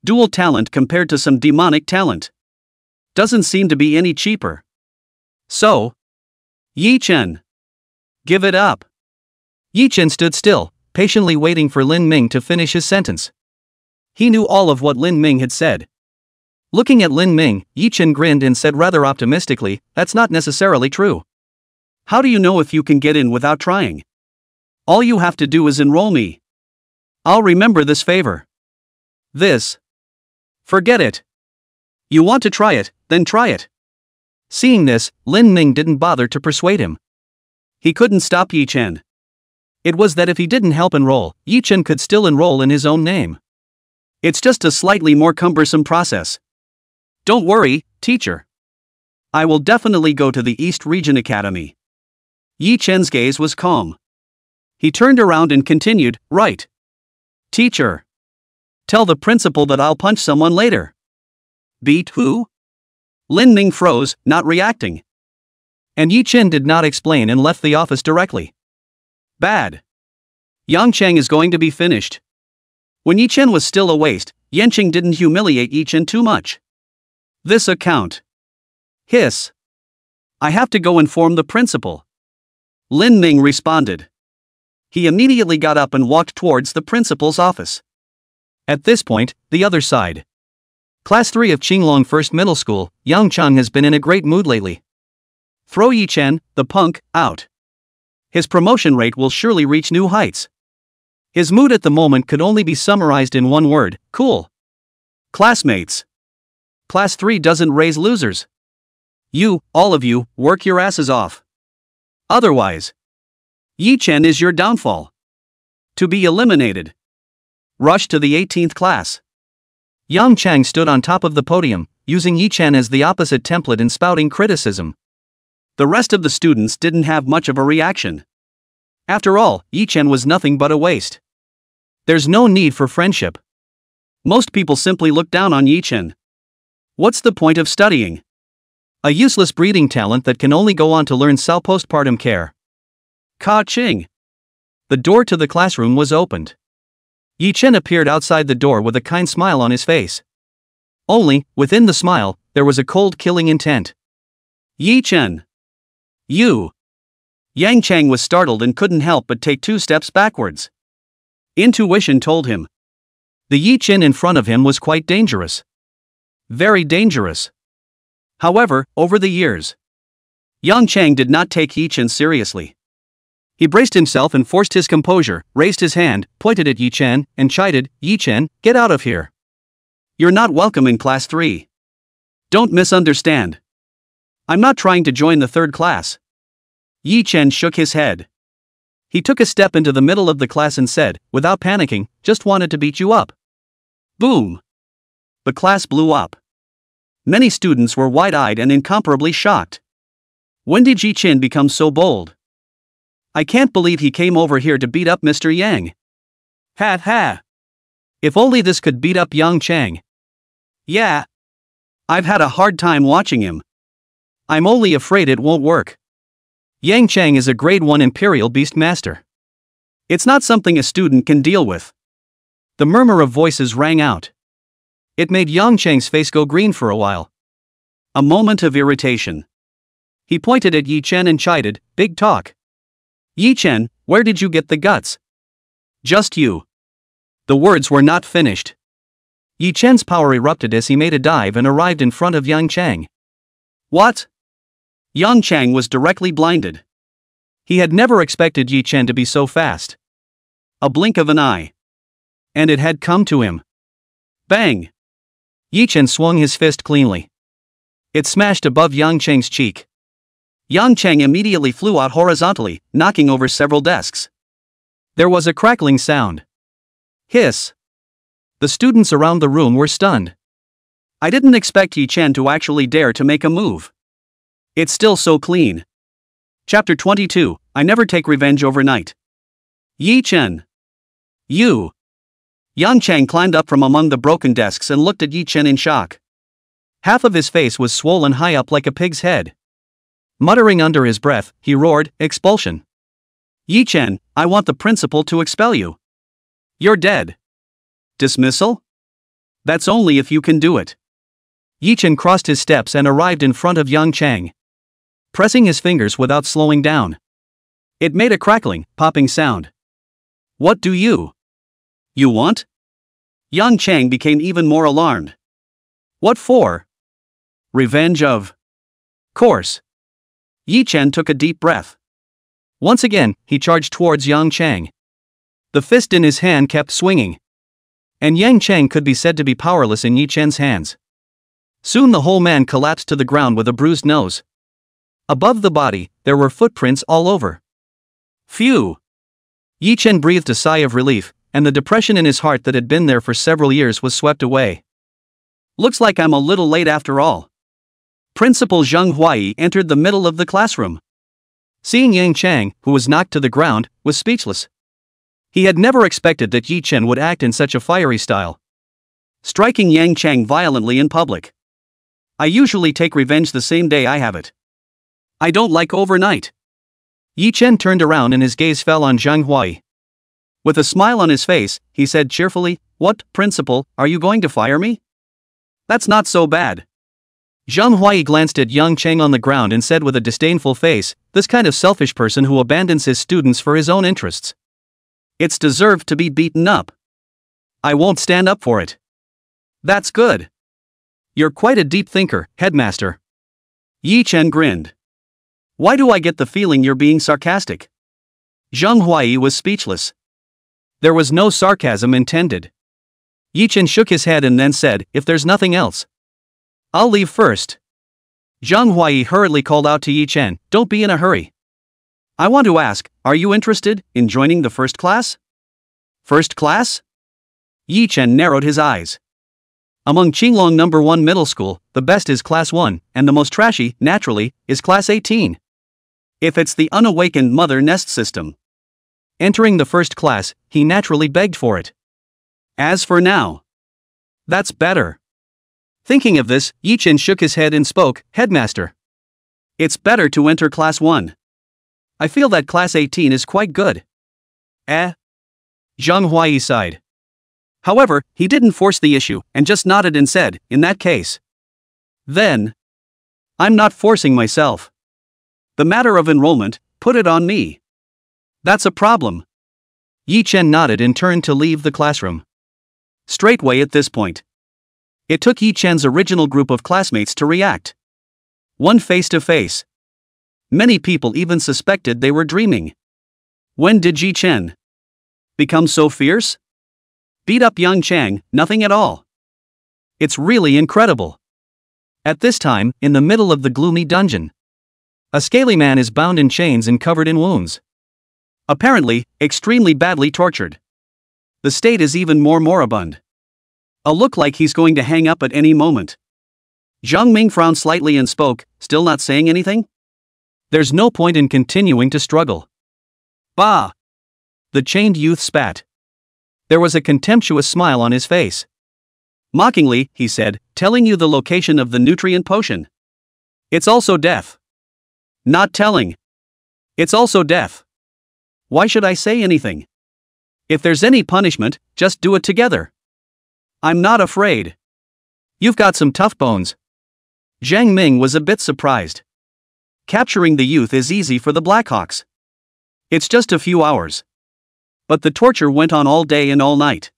Dual talent compared to some demonic talent doesn't seem to be any cheaper. So, Yi Chen. Give it up. Yi Chen stood still, patiently waiting for Lin Ming to finish his sentence. He knew all of what Lin Ming had said. Looking at Lin Ming, Yi Chen grinned and said rather optimistically, that's not necessarily true. How do you know if you can get in without trying? All you have to do is enroll me. I'll remember this favor. This. Forget it. You want to try it, then try it. Seeing this, Lin Ming didn't bother to persuade him. He couldn't stop Yi Chen. It was that if he didn't help enroll, Yi Chen could still enroll in his own name. It's just a slightly more cumbersome process. Don't worry, teacher. I will definitely go to the East Region Academy. Yi Chen's gaze was calm. He turned around and continued, right. Teacher. Tell the principal that I'll punch someone later. Beat who? Lin Ming froze, not reacting. And Yi Chen did not explain and left the office directly. Bad. Yang Cheng is going to be finished. When Yi Chen was still a waste, Yanqing didn't humiliate Yi Chen too much. This account. Hiss. I have to go inform the principal. Lin Ming responded. He immediately got up and walked towards the principal's office. At this point, the other side. Class 3 of Qinglong First Middle School, Yang Cheng has been in a great mood lately. Throw Yi Chen, the punk, out. His promotion rate will surely reach new heights. His mood at the moment could only be summarized in one word, cool. Classmates. Class 3 doesn't raise losers. You, all of you, work your asses off. Otherwise, Yi Chen is your downfall. To be eliminated. Rush to the 18th class. Yang Cheng stood on top of the podium, using Yi Chen as the opposite template and spouting criticism. The rest of the students didn't have much of a reaction. After all, Yi Chen was nothing but a waste. There's no need for friendship. Most people simply look down on Yi Chen. What's the point of studying? A useless breeding talent that can only go on to learn postpartum care. Ka-ching. The door to the classroom was opened. Yi Chen appeared outside the door with a kind smile on his face. Only, within the smile, there was a cold killing intent. Yi Chen. You. Yang Cheng was startled and couldn't help but take 2 steps backwards. Intuition told him. The Yi Chen in front of him was quite dangerous. Very dangerous. However, over the years, Yang Cheng did not take Yi Chen seriously. He braced himself and forced his composure, raised his hand, pointed at Yi Chen, and chided, Yi Chen, get out of here. You're not welcome in class 3. Don't misunderstand. I'm not trying to join the 3rd class. Yi Chen shook his head. He took a step into the middle of the class and said, without panicking, just wanted to beat you up. Boom. The class blew up. Many students were wide-eyed and incomparably shocked. When did Yi Chen become so bold? I can't believe he came over here to beat up Mr. Yang. Ha ha. If only this could beat up Yang Cheng. Yeah. I've had a hard time watching him. I'm only afraid it won't work. Yang Cheng is a grade 1 Imperial Beast Master. It's not something a student can deal with. The murmur of voices rang out. It made Yang Cheng's face go green for a while. A moment of irritation. He pointed at Yi Chen and chided, big talk. Yi Chen, where did you get the guts? Just you. The words were not finished. Yi Chen's power erupted as he made a dive and arrived in front of Yang Chang. What? Yang Chang was directly blinded. He had never expected Yi Chen to be so fast. A blink of an eye. And it had come to him. Bang! Yi Chen swung his fist cleanly. It smashed above Yang Chang's cheek. Yang Chang immediately flew out horizontally, knocking over several desks. There was a crackling sound. Hiss. The students around the room were stunned. I didn't expect Yi Chen to actually dare to make a move. It's still so clean. Chapter 22, I never take revenge overnight. Yi Chen. You. Yang Chang climbed up from among the broken desks and looked at Yi Chen in shock. Half of his face was swollen high up like a pig's head. Muttering under his breath, he roared, expulsion. Yi Chen, I want the principal to expel you. You're dead. Dismissal? That's only if you can do it. Yi Chen crossed his steps and arrived in front of Yang Chang, pressing his fingers without slowing down. It made a crackling, popping sound. What do you want? Yang Chang became even more alarmed. What for? Revenge of course. Yi Chen took a deep breath. Once again, he charged towards Yang Chang. The fist in his hand kept swinging. And Yang Chang could be said to be powerless in Yi Chen's hands. Soon the whole man collapsed to the ground with a bruised nose. Above the body, there were footprints all over. Phew! Yi Chen breathed a sigh of relief, and the depression in his heart that had been there for several years was swept away. Looks like I'm a little late after all. Principal Zheng Huai entered the middle of the classroom. Seeing Yang Chang, who was knocked to the ground, was speechless. He had never expected that Yi Chen would act in such a fiery style, striking Yang Chang violently in public. I usually take revenge the same day I have it. I don't like overnight. Yi Chen turned around and his gaze fell on Zheng Huai. With a smile on his face, he said cheerfully, What, principal, are you going to fire me? That's not so bad. Zheng Huai glanced at Yang Chang on the ground and said with a disdainful face, This kind of selfish person who abandons his students for his own interests. It's deserved to be beaten up. I won't stand up for it. That's good. You're quite a deep thinker, headmaster. Yi Chen grinned. Why do I get the feeling you're being sarcastic? Zheng Huai was speechless. There was no sarcasm intended. Yi Chen shook his head and then said, If there's nothing else, I'll leave first. Zheng Huai hurriedly called out to Yi Chen, Don't be in a hurry. I want to ask, are you interested in joining the first class? First class? Yi Chen narrowed his eyes. Among Qinglong No. 1 middle school, the best is class 1, and the most trashy, naturally, is class 18. If it's the unawakened mother nest system. Entering the first class, he naturally begged for it. As for now, that's better. Thinking of this, Yi Chen shook his head and spoke, Headmaster. It's better to enter class 1. I feel that class 18 is quite good. Zheng Huai sighed. However, he didn't force the issue and just nodded and said, In that case. Then. I'm not forcing myself. The matter of enrollment, put it on me. That's a problem. Yi Chen nodded and turned to leave the classroom. Straightway at this point. It took Yi Chen's original group of classmates to react. One face to face. Many people even suspected they were dreaming. When did Yi Chen become so fierce? Beat up Yang Chang, nothing at all. It's really incredible. At this time, in the middle of the gloomy dungeon, a scaly man is bound in chains and covered in wounds. Apparently, extremely badly tortured. The state is even more moribund. A look like he's going to hang up at any moment. Zhang Ming frowned slightly and spoke, still not saying anything? There's no point in continuing to struggle. Bah! The chained youth spat. There was a contemptuous smile on his face. Mockingly, he said, telling you the location of the nutrient potion. It's also death. Not telling. It's also death. Why should I say anything? If there's any punishment, just do it together. I'm not afraid. You've got some tough bones. Zhang Ming was a bit surprised. Capturing the youth is easy for the Blackhawks. It's just a few hours. But the torture went on all day and all night.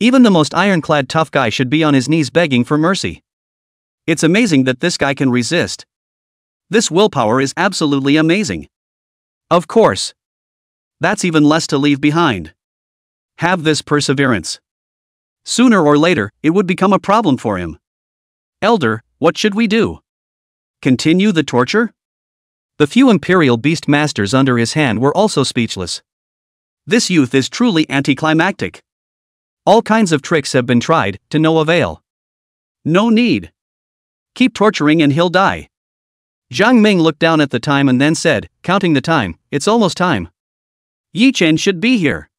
Even the most ironclad tough guy should be on his knees begging for mercy. It's amazing that this guy can resist. This willpower is absolutely amazing. Of course. That's even less to leave behind. Have this perseverance. Sooner or later, it would become a problem for him. Elder, what should we do? Continue the torture? The few Imperial Beast Masters under his hand were also speechless. This youth is truly anticlimactic. All kinds of tricks have been tried, to no avail. No need. Keep torturing and he'll die. Zhang Ming looked down at the time and then said, counting the time, it's almost time. Yi Chen should be here.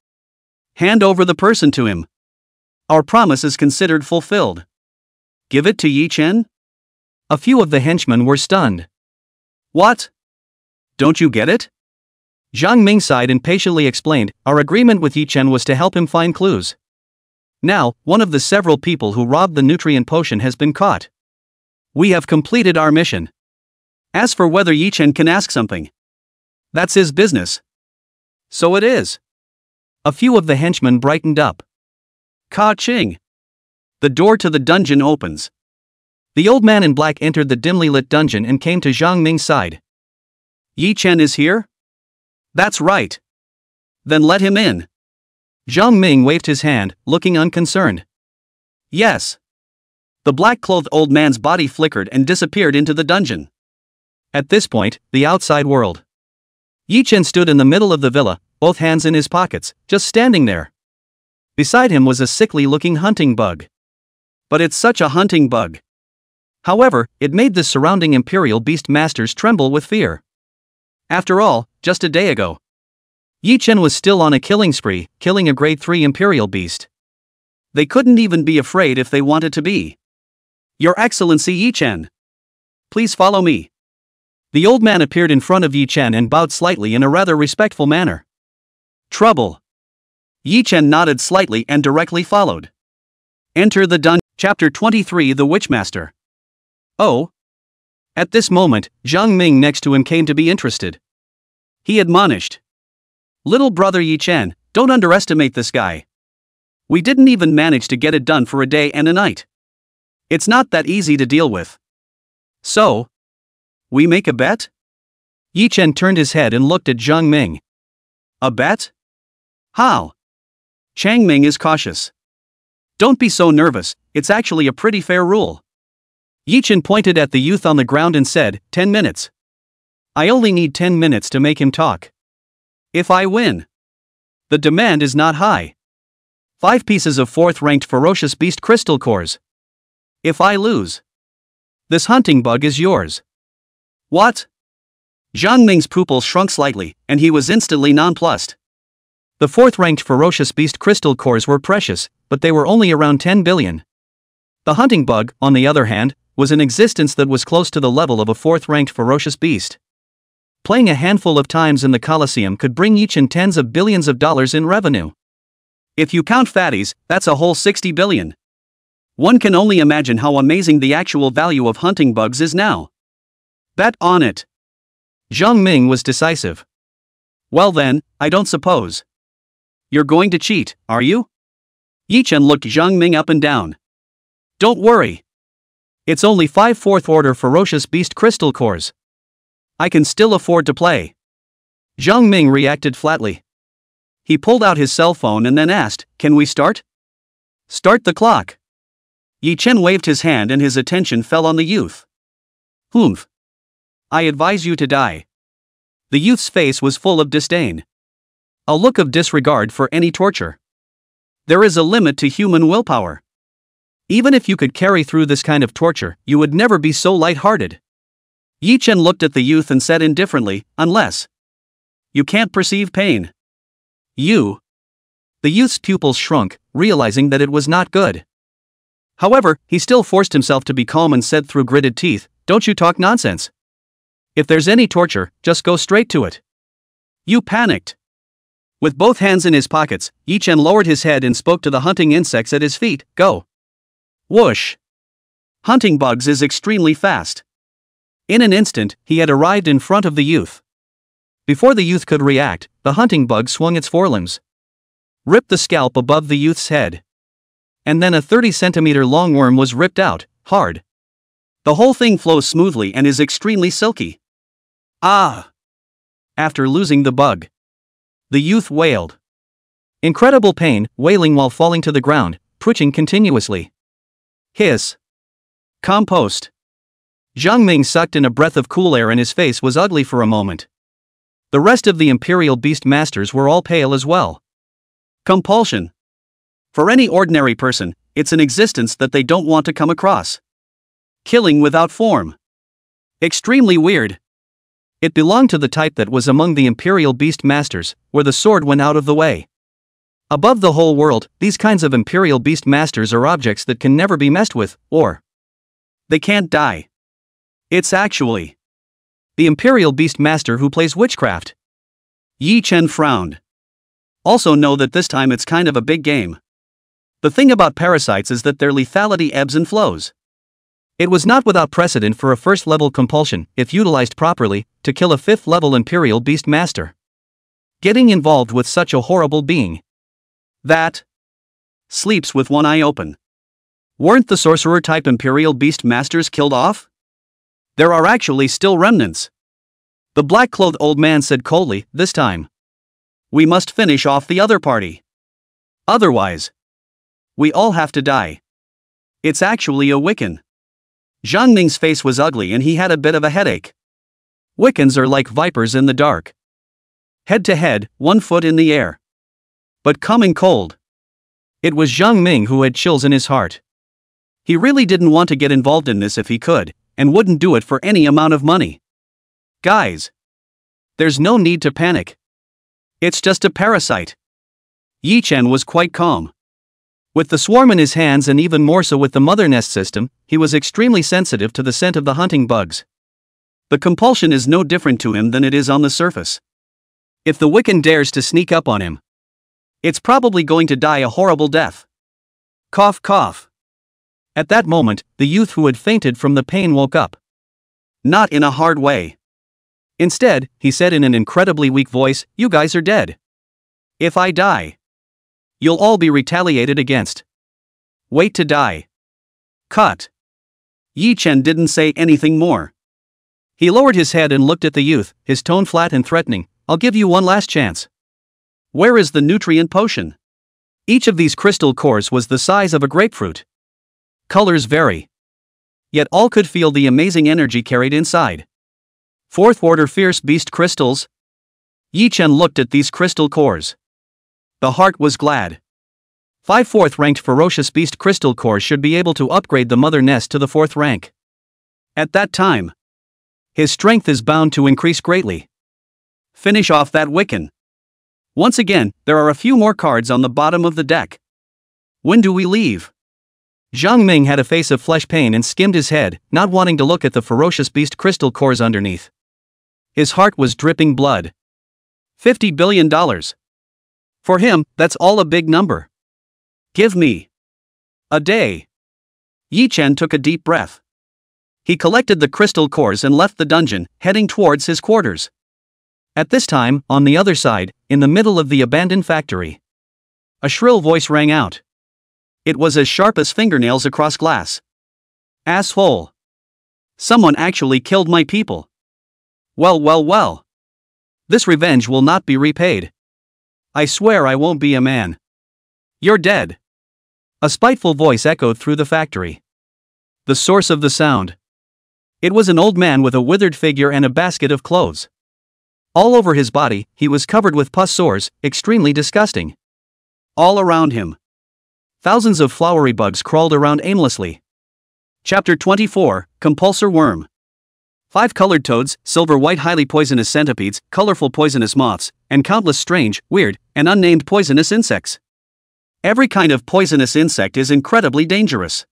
Hand over the person to him. Our promise is considered fulfilled. Give it to Yi Chen? A few of the henchmen were stunned. What? Don't you get it? Zhang Ming sighed and patiently explained, our agreement with Yi Chen was to help him find clues. Now, one of the several people who robbed the nutrient potion has been caught. We have completed our mission. As for whether Yi Chen can ask something, that's his business. So it is. A few of the henchmen brightened up. Ka-ching! The door to the dungeon opens. The old man in black entered the dimly lit dungeon and came to Zhang Ming's side. Yi Chen is here? That's right. Then let him in. Zhang Ming waved his hand, looking unconcerned. Yes. The black-clothed old man's body flickered and disappeared into the dungeon. At this point, the outside world. Yi Chen stood in the middle of the villa, both hands in his pockets, just standing there. Beside him was a sickly-looking hunting bug. But it's such a hunting bug. However, it made the surrounding Imperial Beast Masters tremble with fear. After all, just a day ago, Yi Chen was still on a killing spree, killing a grade 3 Imperial Beast. They couldn't even be afraid if they wanted to be. Your Excellency Yi Chen. Please follow me. The old man appeared in front of Yi Chen and bowed slightly in a rather respectful manner. Trouble. Yi Chen nodded slightly and directly followed. Enter the dungeon. Chapter 23 The Witchmaster. Oh. At this moment, Zhang Ming next to him came to be interested. He admonished. Little brother Yi Chen, don't underestimate this guy. We didn't even manage to get it done for a day and a night. It's not that easy to deal with. So, we make a bet? Yi Chen turned his head and looked at Zhang Ming. A bet? How? Chang Ming is cautious. Don't be so nervous, it's actually a pretty fair rule. Yi Chen pointed at the youth on the ground and said, 10 minutes. I only need 10 minutes to make him talk. If I win, the demand is not high. 5 pieces of 4th-ranked ferocious beast crystal cores. If I lose, this hunting bug is yours. What? Zhang Ming's pupils shrunk slightly, and he was instantly nonplussed. The 4th-ranked ferocious beast crystal cores were precious, but they were only around 10 billion. The hunting bug, on the other hand, was an existence that was close to the level of a 4th-ranked ferocious beast. Playing a handful of times in the Colosseum could bring Yi Chen tens of billions of dollars in revenue. If you count fatties, that's a whole 60 billion. One can only imagine how amazing the actual value of hunting bugs is now. Bet on it. Zhang Ming was decisive. Well then, I don't suppose you're going to cheat, are you? Yi Chen looked Zhang Ming up and down. Don't worry. It's only 5 4th-order ferocious beast crystal cores. I can still afford to play. Zhang Ming reacted flatly. He pulled out his cell phone and then asked, can we start? Start the clock. Yi Chen waved his hand and his attention fell on the youth. Humph. I advise you to die. The youth's face was full of disdain. A look of disregard for any torture. There is a limit to human willpower. Even if you could carry through this kind of torture, you would never be so light-hearted. Yi Chen looked at the youth and said indifferently, unless you can't perceive pain. You. The youth's pupils shrunk, realizing that it was not good. However, he still forced himself to be calm and said through gritted teeth, don't you talk nonsense. If there's any torture, just go straight to it. You panicked. With both hands in his pockets, Yi Chen lowered his head and spoke to the hunting insects at his feet, go. Whoosh. Hunting bugs is extremely fast. In an instant, he had arrived in front of the youth. Before the youth could react, the hunting bug swung its forelimbs. Ripped the scalp above the youth's head. and then a 30-centimeter long worm was ripped out, hard. The whole thing flows smoothly and is extremely silky. Ah! After losing the bug, the youth wailed. Incredible pain, wailing while falling to the ground, twitching continuously. Hiss. Compost. Zhang Ming sucked in a breath of cool air and his face was ugly for a moment. The rest of the Imperial Beast Masters were all pale as well. Compulsion. For any ordinary person, it's an existence that they don't want to come across. Killing without form. Extremely weird. It belonged to the type that was among the Imperial Beast Masters, where the sword went out of the way. Above the whole world, these kinds of Imperial Beast Masters are objects that can never be messed with, or they can't die. It's actually the Imperial Beast Master who plays witchcraft. Yi Chen frowned. Also know that this time it's kind of a big game. The thing about parasites is that their lethality ebbs and flows. It was not without precedent for a first-level compulsion, if utilized properly, to kill a fifth-level Imperial Beast Master. Getting involved with such a horrible being that sleeps with one eye open. Weren't the sorcerer-type Imperial Beast Masters killed off? There are actually still remnants. The black-clothed old man said coldly, this time. We must finish off the other party. Otherwise, we all have to die. It's actually a Wiccan. Zhang Ming's face was ugly and he had a bit of a headache. Wiccans are like vipers in the dark. Head to head, 1 foot in the air. But coming cold. It was Zhang Ming who had chills in his heart. He really didn't want to get involved in this if he could, and wouldn't do it for any amount of money. Guys, there's no need to panic. It's just a parasite. Yi Chen was quite calm. With the swarm in his hands and even more so with the mother nest system, he was extremely sensitive to the scent of the hunting bugs. The compulsion is no different to him than it is on the surface. If the Wiccan dares to sneak up on him, it's probably going to die a horrible death. Cough cough. At that moment, the youth who had fainted from the pain woke up. Not in a hard way. Instead, he said in an incredibly weak voice, you guys are dead. If I die, you'll all be retaliated against. Wait to die. Cut. Yi Chen didn't say anything more. He lowered his head and looked at the youth, his tone flat and threatening, I'll give you one last chance. Where is the nutrient potion? Each of these crystal cores was the size of a grapefruit. Colors vary. Yet all could feel the amazing energy carried inside. Fourth order fierce beast crystals? Yi Chen looked at these crystal cores. The heart was glad. 5 4th ranked ferocious beast crystal cores should be able to upgrade the mother nest to the 4th rank. At that time, his strength is bound to increase greatly. Finish off that Wiccan. Once again, there are a few more cards on the bottom of the deck. When do we leave? Zhang Ming had a face of flesh pain and skimmed his head, not wanting to look at the ferocious beast crystal cores underneath. His heart was dripping blood. $50 billion. For him, that's all a big number. Give me a day. Yi Chen took a deep breath. He collected the crystal cores and left the dungeon, heading towards his quarters. At this time, on the other side, in the middle of the abandoned factory, a shrill voice rang out. It was as sharp as fingernails across glass. Asshole. Someone actually killed my people. Well, well, well. This revenge will not be repaid. I swear I won't be a man. You're dead. A spiteful voice echoed through the factory. The source of the sound. It was an old man with a withered figure and a basket of clothes. All over his body, he was covered with pus sores, extremely disgusting. All around him, thousands of flowery bugs crawled around aimlessly. Chapter 24, Compulsor Worm. 5 colored toads, silver-white highly poisonous centipedes, colorful poisonous moths, and countless strange, weird, and unnamed poisonous insects. Every kind of poisonous insect is incredibly dangerous.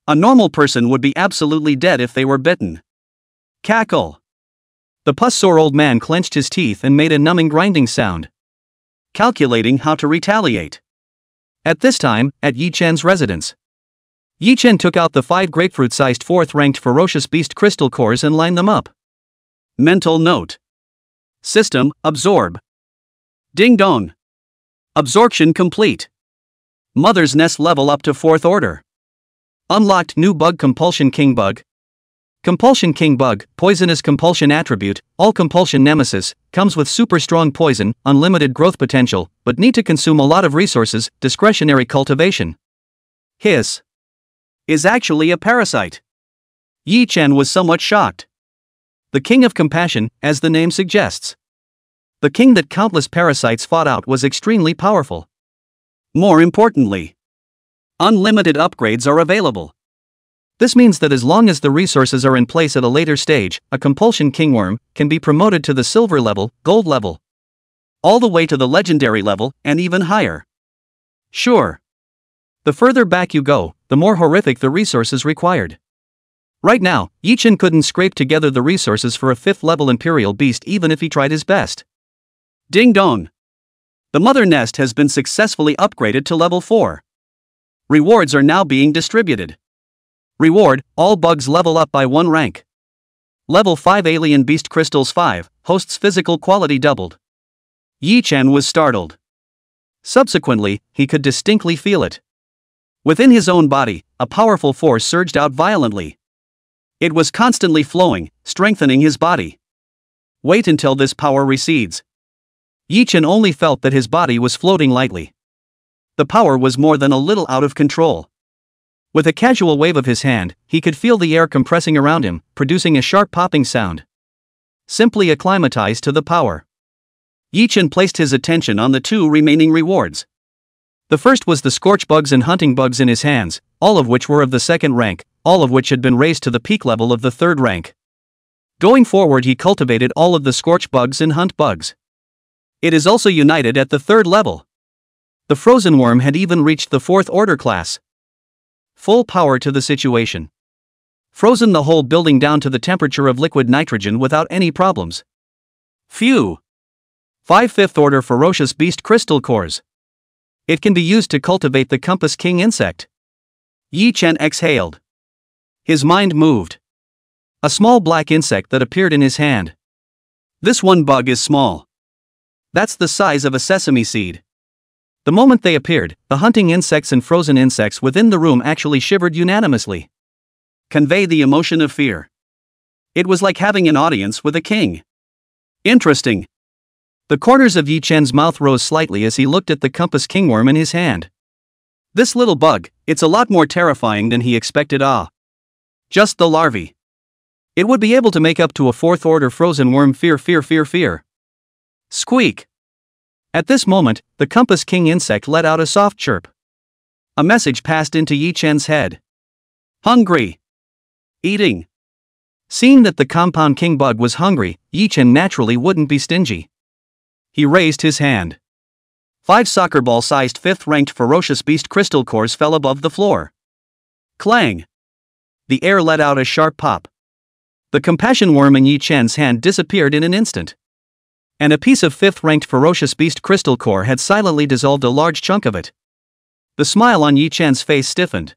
A normal person would be absolutely dead if they were bitten. Cackle. The pus-sore old man clenched his teeth and made a numbing grinding sound. Calculating how to retaliate. At this time, at Yi Chen's residence, Yi Chen took out the 5 grapefruit-sized 4th-ranked ferocious beast crystal cores and lined them up. Mental note. System, absorb. Ding dong. Absorption complete. Mother's Nest level up to 4th order. Unlocked new bug Compulsion King bug. Compulsion King bug, poisonous compulsion attribute, all compulsion nemesis, comes with super strong poison, unlimited growth potential, but need to consume a lot of resources, discretionary cultivation. Hiss. Is actually a parasite. Yi Chen was somewhat shocked. The King of Compassion, as the name suggests. The king that countless parasites fought out was extremely powerful. More importantly, unlimited upgrades are available. This means that as long as the resources are in place at a later stage, a compulsion kingworm can be promoted to the silver level, gold level, all the way to the legendary level, and even higher. Sure. The further back you go, the more horrific the resources required. Right now, Yi Chen couldn't scrape together the resources for a 5th level imperial beast even if he tried his best. Ding dong. The mother nest has been successfully upgraded to level 4. Rewards are now being distributed. Reward, all bugs level up by 1 rank. Level 5 alien beast crystals 5, host's physical quality doubled. Yi Chen was startled. Subsequently, he could distinctly feel it. Within his own body, a powerful force surged out violently. It was constantly flowing, strengthening his body. Wait until this power recedes. Yi Chen only felt that his body was floating lightly. The power was more than a little out of control. With a casual wave of his hand, he could feel the air compressing around him, producing a sharp popping sound. Simply acclimatize to the power. Yi Chen placed his attention on the 2 remaining rewards. The first was the scorch bugs and hunting bugs in his hands, all of which were of the 2nd rank, all of which had been raised to the peak level of the 3rd rank. Going forward, he cultivated all of the scorch bugs and hunt bugs. It is also united at the 3rd level. The frozen worm had even reached the 4th order class. Full power to the situation. Frozen the whole building down to the temperature of liquid nitrogen without any problems. Phew. 5 5th order ferocious beast crystal cores. It can be used to cultivate the Compass King insect. Yi Chen exhaled. His mind moved. A small black insect that appeared in his hand. This one bug is small. That's the size of a sesame seed. The moment they appeared, the hunting insects and frozen insects within the room actually shivered unanimously. Convey the emotion of fear. It was like having an audience with a king. Interesting. The corners of Yi Chen's mouth rose slightly as he looked at the Compass Kingworm in his hand. This little bug, it's a lot more terrifying than he expected. Just the larvae. It would be able to make up to a 4th order frozen worm. Fear. Squeak. At this moment, the Compass King insect let out a soft chirp. A message passed into Yi Chen's head. Hungry. Eating. Seeing that the Compound King bug was hungry, Yi Chen naturally wouldn't be stingy. He raised his hand. 5 soccer ball-sized 5th-ranked ferocious beast crystal cores fell above the floor. Clang. The air let out a sharp pop. The compassion worm in Yi Chen's hand disappeared in an instant. And a piece of 5th-ranked ferocious beast crystal core had silently dissolved a large chunk of it. The smile on Yi Chen's face stiffened.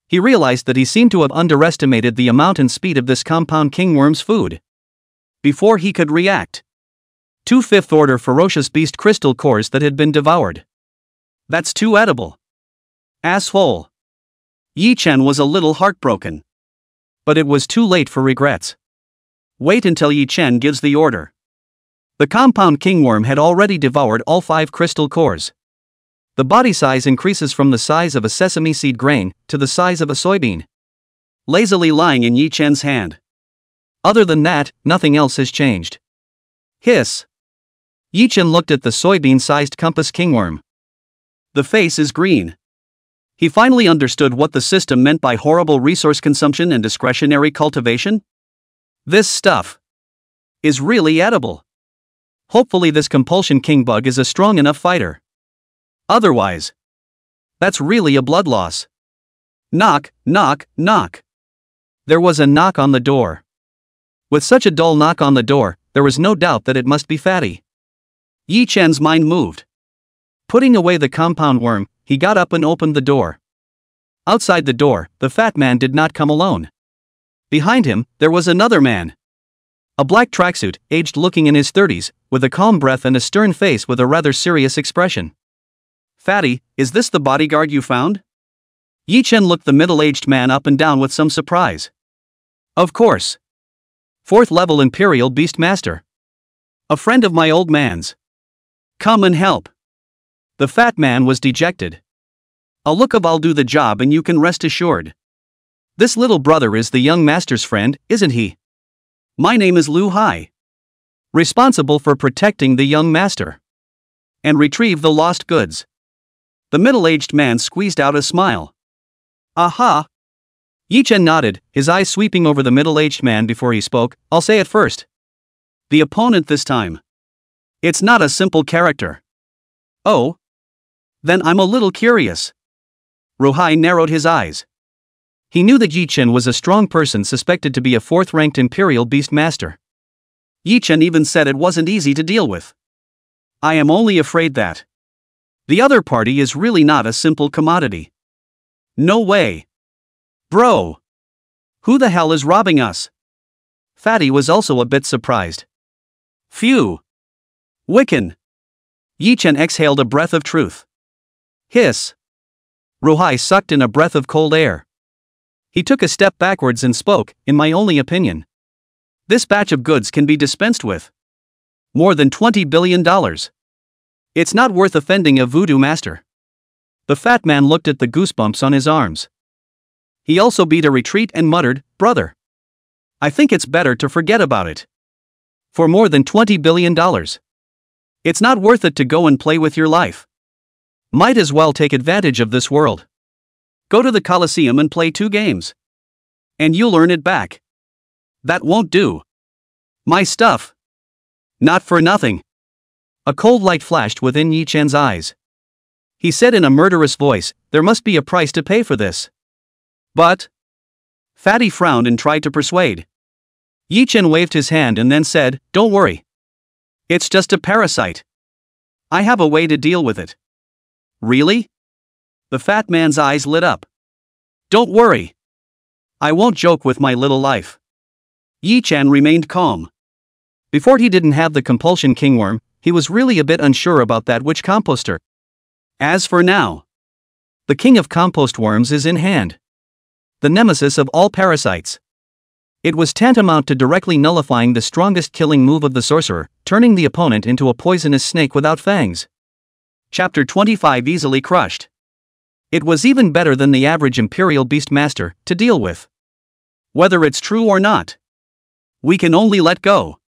He realized that he seemed to have underestimated the amount and speed of this Compound Kingworm's food. Before he could react, 2 5th-order ferocious beast crystal cores that had been devoured. That's too edible. Asshole. Yi Chen was a little heartbroken. But it was too late for regrets. Wait until Yi Chen gives the order. The Compound Kingworm had already devoured all 5 crystal cores. The body size increases from the size of a sesame seed grain to the size of a soybean. Lazily lying in Yi Chen's hand. Other than that, nothing else has changed. Hiss. Yi Chen looked at the soybean-sized Compass Kingworm. The face is green. He finally understood what the system meant by horrible resource consumption and discretionary cultivation. This stuff is really edible. Hopefully this Compulsion King bug is a strong enough fighter. Otherwise, that's really a blood loss. Knock, knock, knock. There was a knock on the door. With such a dull knock on the door, there was no doubt that it must be Fatty. Yi Chen's mind moved. Putting away the compound worm, he got up and opened the door. Outside the door, the fat man did not come alone. Behind him, there was another man. A black tracksuit, aged looking in his 30s, with a calm breath and a stern face with a rather serious expression. Fatty, is this the bodyguard you found? Yi Chen looked the middle-aged man up and down with some surprise. Of course. 4th level Imperial Beastmaster. A friend of my old man's. Come and help. The fat man was dejected. A look of I'll do the job and you can rest assured. This little brother is the young master's friend, isn't he? My name is Lu Hai. Responsible for protecting the young master. And retrieve the lost goods. The middle-aged man squeezed out a smile. Aha! Yi Chen nodded, his eyes sweeping over the middle-aged man before he spoke. I'll say it first. The opponent this time. It's not a simple character. Oh? Then I'm a little curious. Ruhai narrowed his eyes. He knew that Yi Chen was a strong person suspected to be a 4th-ranked Imperial Beastmaster. Yi Chen even said it wasn't easy to deal with. I am only afraid that the other party is really not a simple commodity. No way. Bro. Who the hell is robbing us? Fatty was also a bit surprised. Phew. Wiccan. Yi Chen exhaled a breath of truth. Hiss. Ruhai sucked in a breath of cold air. He took a step backwards and spoke, in my only opinion. This batch of goods can be dispensed with. More than $20 billion. It's not worth offending a voodoo master. The fat man looked at the goosebumps on his arms. He also beat a retreat and muttered, Brother. I think it's better to forget about it. For more than $20 billion. It's not worth it to go and play with your life. Might as well take advantage of this world. Go to the Colosseum and play 2 games. And you'll earn it back. That won't do. My stuff. Not for nothing. A cold light flashed within Yi Chen's eyes. He said in a murderous voice, there must be a price to pay for this. But? Fatty frowned and tried to persuade. Yi Chen waved his hand and then said, Don't worry. It's just a parasite. I have a way to deal with it. Really? The fat man's eyes lit up. Don't worry. I won't joke with my little life. Yi Chen remained calm. Before he didn't have the compulsion kingworm, he was really a bit unsure about that witch composter. As for now, the king of compost worms is in hand. The nemesis of all parasites. It was tantamount to directly nullifying the strongest killing move of the sorcerer, turning the opponent into a poisonous snake without fangs. Chapter 25 easily crushed. It was even better than the average Imperial Beastmaster to deal with. Whether it's true or not, we can only let go.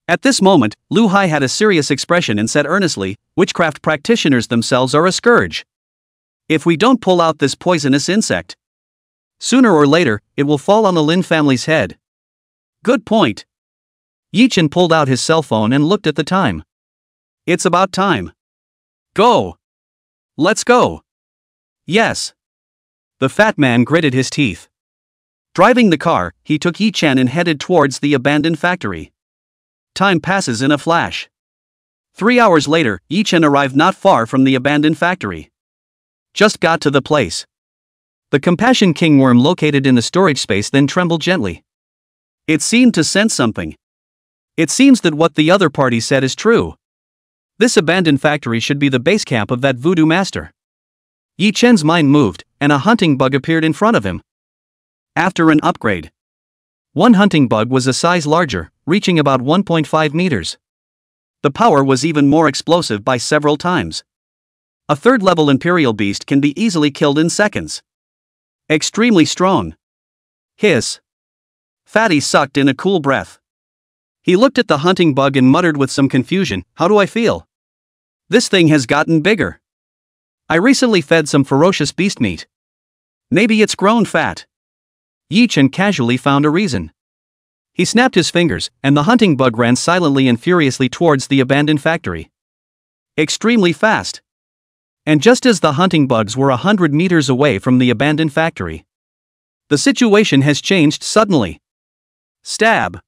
At this moment, Lu Hai had a serious expression and said earnestly, witchcraft practitioners themselves are a scourge. If we don't pull out this poisonous insect, sooner or later, it will fall on the Lin family's head. Good point. Yi Chen pulled out his cell phone and looked at the time. It's about time. Go. Let's go. Yes. The fat man gritted his teeth. Driving the car, he took Yi Chen and headed towards the abandoned factory. Time passes in a flash. 3 hours later, Yi Chen arrived not far from the abandoned factory. Just got to the place. The compassion kingworm located in the storage space then trembled gently. It seemed to sense something. It seems that what the other party said is true. This abandoned factory should be the base camp of that voodoo master. Yi Chen's mind moved, and a hunting bug appeared in front of him. After an upgrade, one hunting bug was a size larger, reaching about 1.5 meters. The power was even more explosive by several times. A 3rd-level Imperial beast can be easily killed in seconds. Extremely strong. Hiss. Fatty sucked in a cool breath. He looked at the hunting bug and muttered with some confusion, How do I feel? This thing has gotten bigger. I recently fed some ferocious beast meat. Maybe it's grown fat. Yi Chen casually found a reason. He snapped his fingers, and the hunting bug ran silently and furiously towards the abandoned factory. Extremely fast. And just as the hunting bugs were 100 meters away from the abandoned factory, the situation has changed suddenly. Stab.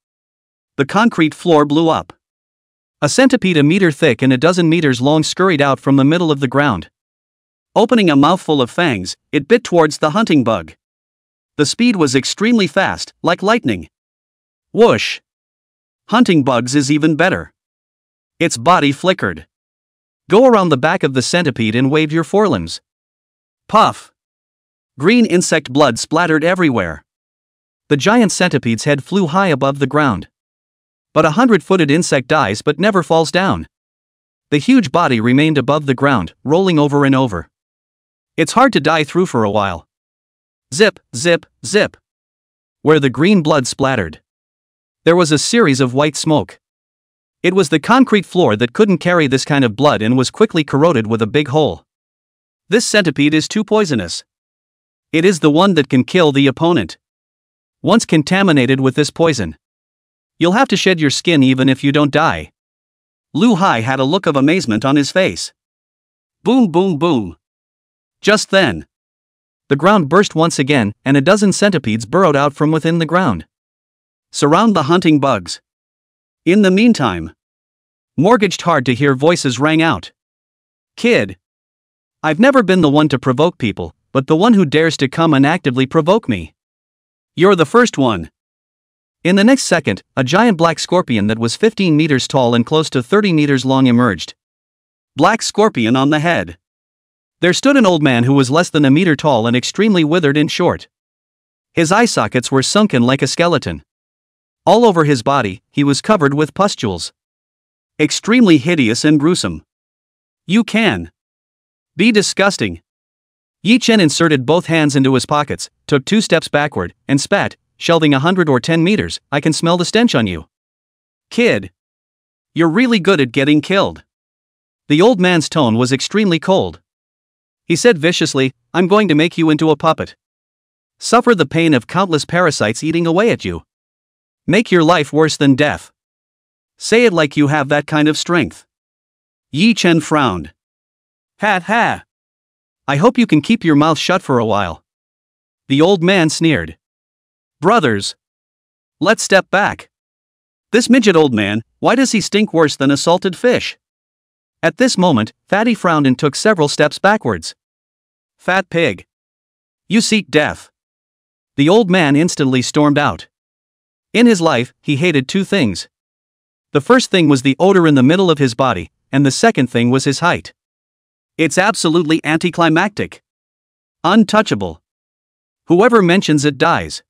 The concrete floor blew up. A centipede a meter thick and a dozen meters long scurried out from the middle of the ground. Opening a mouthful of fangs, it bit towards the hunting bug. The speed was extremely fast, like lightning. Whoosh. Hunting bugs is even better. Its body flickered. Go around the back of the centipede and wave your forelimbs. Puff. Green insect blood splattered everywhere. The giant centipede's head flew high above the ground. But a 100-footed insect dies but never falls down. The huge body remained above the ground, rolling over and over. It's hard to die through for a while. Zip, zip, zip. Where the green blood splattered, there was a series of white smoke. It was the concrete floor that couldn't carry this kind of blood and was quickly corroded with a big hole. This centipede is too poisonous. It is the one that can kill the opponent. Once contaminated with this poison, you'll have to shed your skin even if you don't die. Lu Hai had a look of amazement on his face. Boom, boom, boom. Just then, the ground burst once again, and a dozen centipedes burrowed out from within the ground. Surround the hunting bugs. In the meantime, mortgaged hard-to-hear voices rang out. Kid. I've never been the one to provoke people, but the one who dares to come and actively provoke me. You're the first one. In the next second, a giant black scorpion that was 15 meters tall and close to 30 meters long emerged. Black scorpion on the head. There stood an old man who was less than a meter tall and extremely withered and short. His eye sockets were sunken like a skeleton. All over his body, he was covered with pustules. Extremely hideous and gruesome. You can be disgusting. Yi Chen inserted both hands into his pockets, took 2 steps backward, and spat, shelving 100 or 10 meters. I can smell the stench on you. Kid. You're really good at getting killed. The old man's tone was extremely cold. He said viciously, I'm going to make you into a puppet. Suffer the pain of countless parasites eating away at you. Make your life worse than death. Say it like you have that kind of strength. Yi Chen frowned. Ha ha. I hope you can keep your mouth shut for a while. The old man sneered. Brothers. Let's step back. This midget old man, why does he stink worse than a salted fish? At this moment, Fatty frowned and took several steps backwards. Fat pig. You seek death. The old man instantly stormed out. In his life, he hated 2 things. The first thing was the odor in the middle of his body, and the second thing was his height. It's absolutely anticlimactic. Untouchable. Whoever mentions it dies.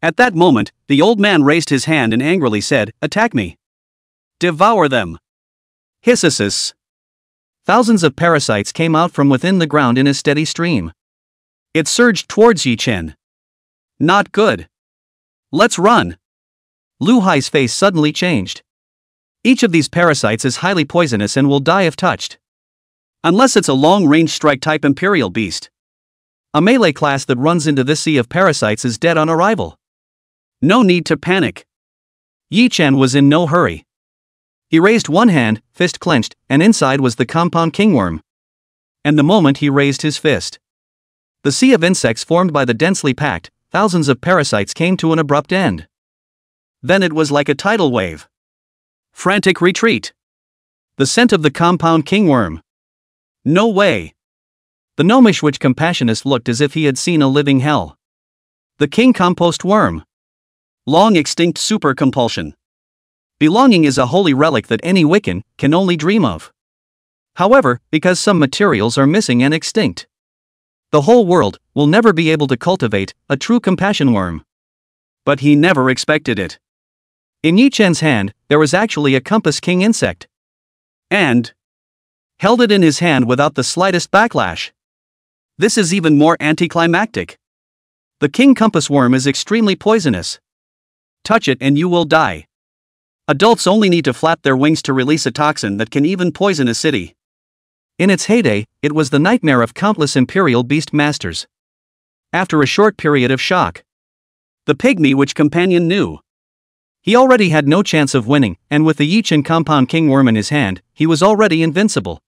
At that moment, the old man raised his hand and angrily said, Attack me. Devour them. Hisses. Thousands of parasites came out from within the ground in a steady stream. It surged towards Yi Chen. Not good. Let's run. Lu Hai's face suddenly changed. Each of these parasites is highly poisonous and will die if touched. Unless it's a long-range strike-type Imperial beast. A melee class that runs into this sea of parasites is dead on arrival. No need to panic. Yi Chen was in no hurry. He raised one hand, fist clenched, and inside was the compound kingworm. And the moment he raised his fist, the sea of insects formed by the densely packed, thousands of parasites came to an abrupt end. Then it was like a tidal wave. Frantic retreat. The scent of the compound kingworm. No way. The gnomish witch compassionist looked as if he had seen a living hell. The king compost worm. Long extinct super compulsion. Belonging is a holy relic that any Wiccan can only dream of. However, because some materials are missing and extinct, the whole world will never be able to cultivate a true compassion worm. But he never expected it. In Yi Chen's hand, there was actually a compass king insect. And held it in his hand without the slightest backlash. This is even more anticlimactic. The king compass worm is extremely poisonous. Touch it and you will die. Adults only need to flap their wings to release a toxin that can even poison a city. In its heyday, it was the nightmare of countless imperial beast masters. After a short period of shock, the pygmy witch companion knew he already had no chance of winning, and with the Yi Chen compound kingworm in his hand, he was already invincible.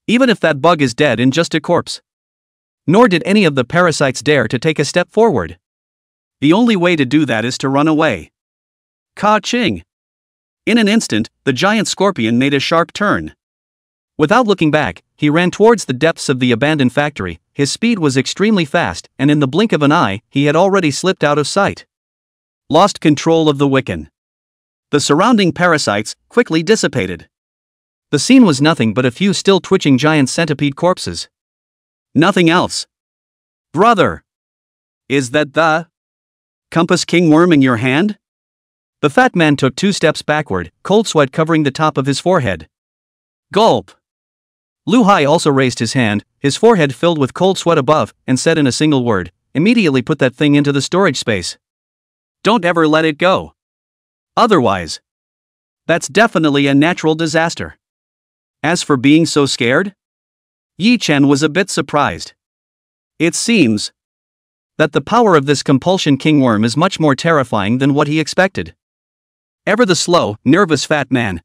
Even if that bug is dead and just a corpse. Nor did any of the parasites dare to take a step forward. The only way to do that is to run away. Ka-ching! In an instant, the giant scorpion made a sharp turn. Without looking back, he ran towards the depths of the abandoned factory. His speed was extremely fast, and in the blink of an eye, he had already slipped out of sight. Lost control of the Wiccan. The surrounding parasites quickly dissipated. The scene was nothing but a few still twitching giant centipede corpses. Nothing else. Brother! Is that the Compass King worm in your hand? The fat man took 2 steps backward, cold sweat covering the top of his forehead. Gulp! Lu Hai also raised his hand, his forehead filled with cold sweat above, and said in a single word, "Immediately put that thing into the storage space. Don't ever let it go. Otherwise, that's definitely a natural disaster." As for being so scared, Yi Chen was a bit surprised. It seems that the power of this compulsion king worm is much more terrifying than what he expected. Ever the slow, nervous fat man.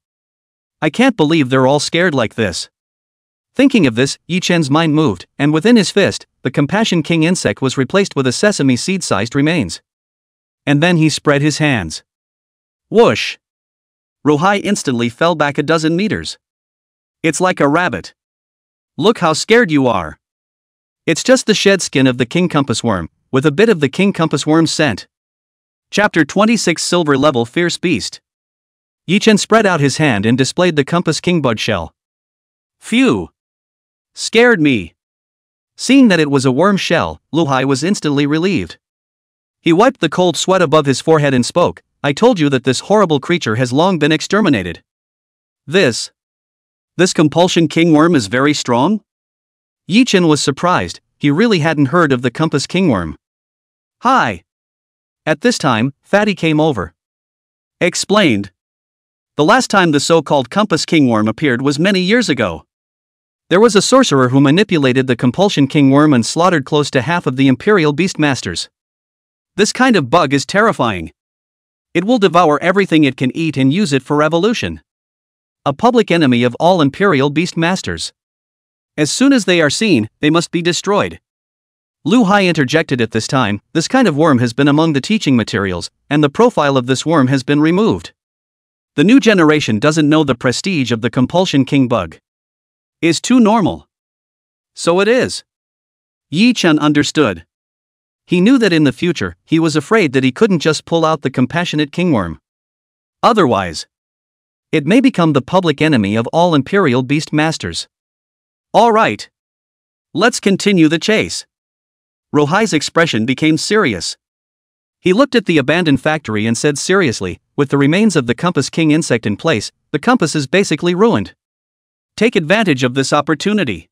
I can't believe they're all scared like this. Thinking of this, Yi Chen's mind moved, and within his fist, the Compassion King insect was replaced with a sesame seed-sized remains. And then he spread his hands. Whoosh! Rohai instantly fell back a dozen meters. It's like a rabbit. Look how scared you are. It's just the shed skin of the King Compass Worm, with a bit of the King Compass Worm's scent. Chapter 26 Silver Level Fierce Beast. Yi Chen spread out his hand and displayed the Compass King bud shell. Phew! Scared me. Seeing that it was a worm shell, Lu Hai was instantly relieved. He wiped the cold sweat above his forehead and spoke, "I told you that this horrible creature has long been exterminated. This compulsion king worm is very strong?" Yi Chen was surprised, he really hadn't heard of the Compass King worm. Hi! At this time, Fatty came over. Explained. The last time the so-called Compass King worm appeared was many years ago. There was a sorcerer who manipulated the compulsion king worm and slaughtered close to half of the Imperial Beastmasters. This kind of bug is terrifying. It will devour everything it can eat and use it for revolution. A public enemy of all Imperial Beastmasters. As soon as they are seen, they must be destroyed. Lu Hai interjected at this time, "This kind of worm has been among the teaching materials, and the profile of this worm has been removed. The new generation doesn't know the prestige of the compulsion king bug. Is too normal." So it is. Yi Chen understood. He knew that in the future, he was afraid that he couldn't just pull out the compassionate kingworm. Otherwise, it may become the public enemy of all Imperial Beastmasters. Alright. Let's continue the chase. Rohai's expression became serious. He looked at the abandoned factory and said seriously, "With the remains of the Compass King insect in place, the compass is basically ruined. Take advantage of this opportunity.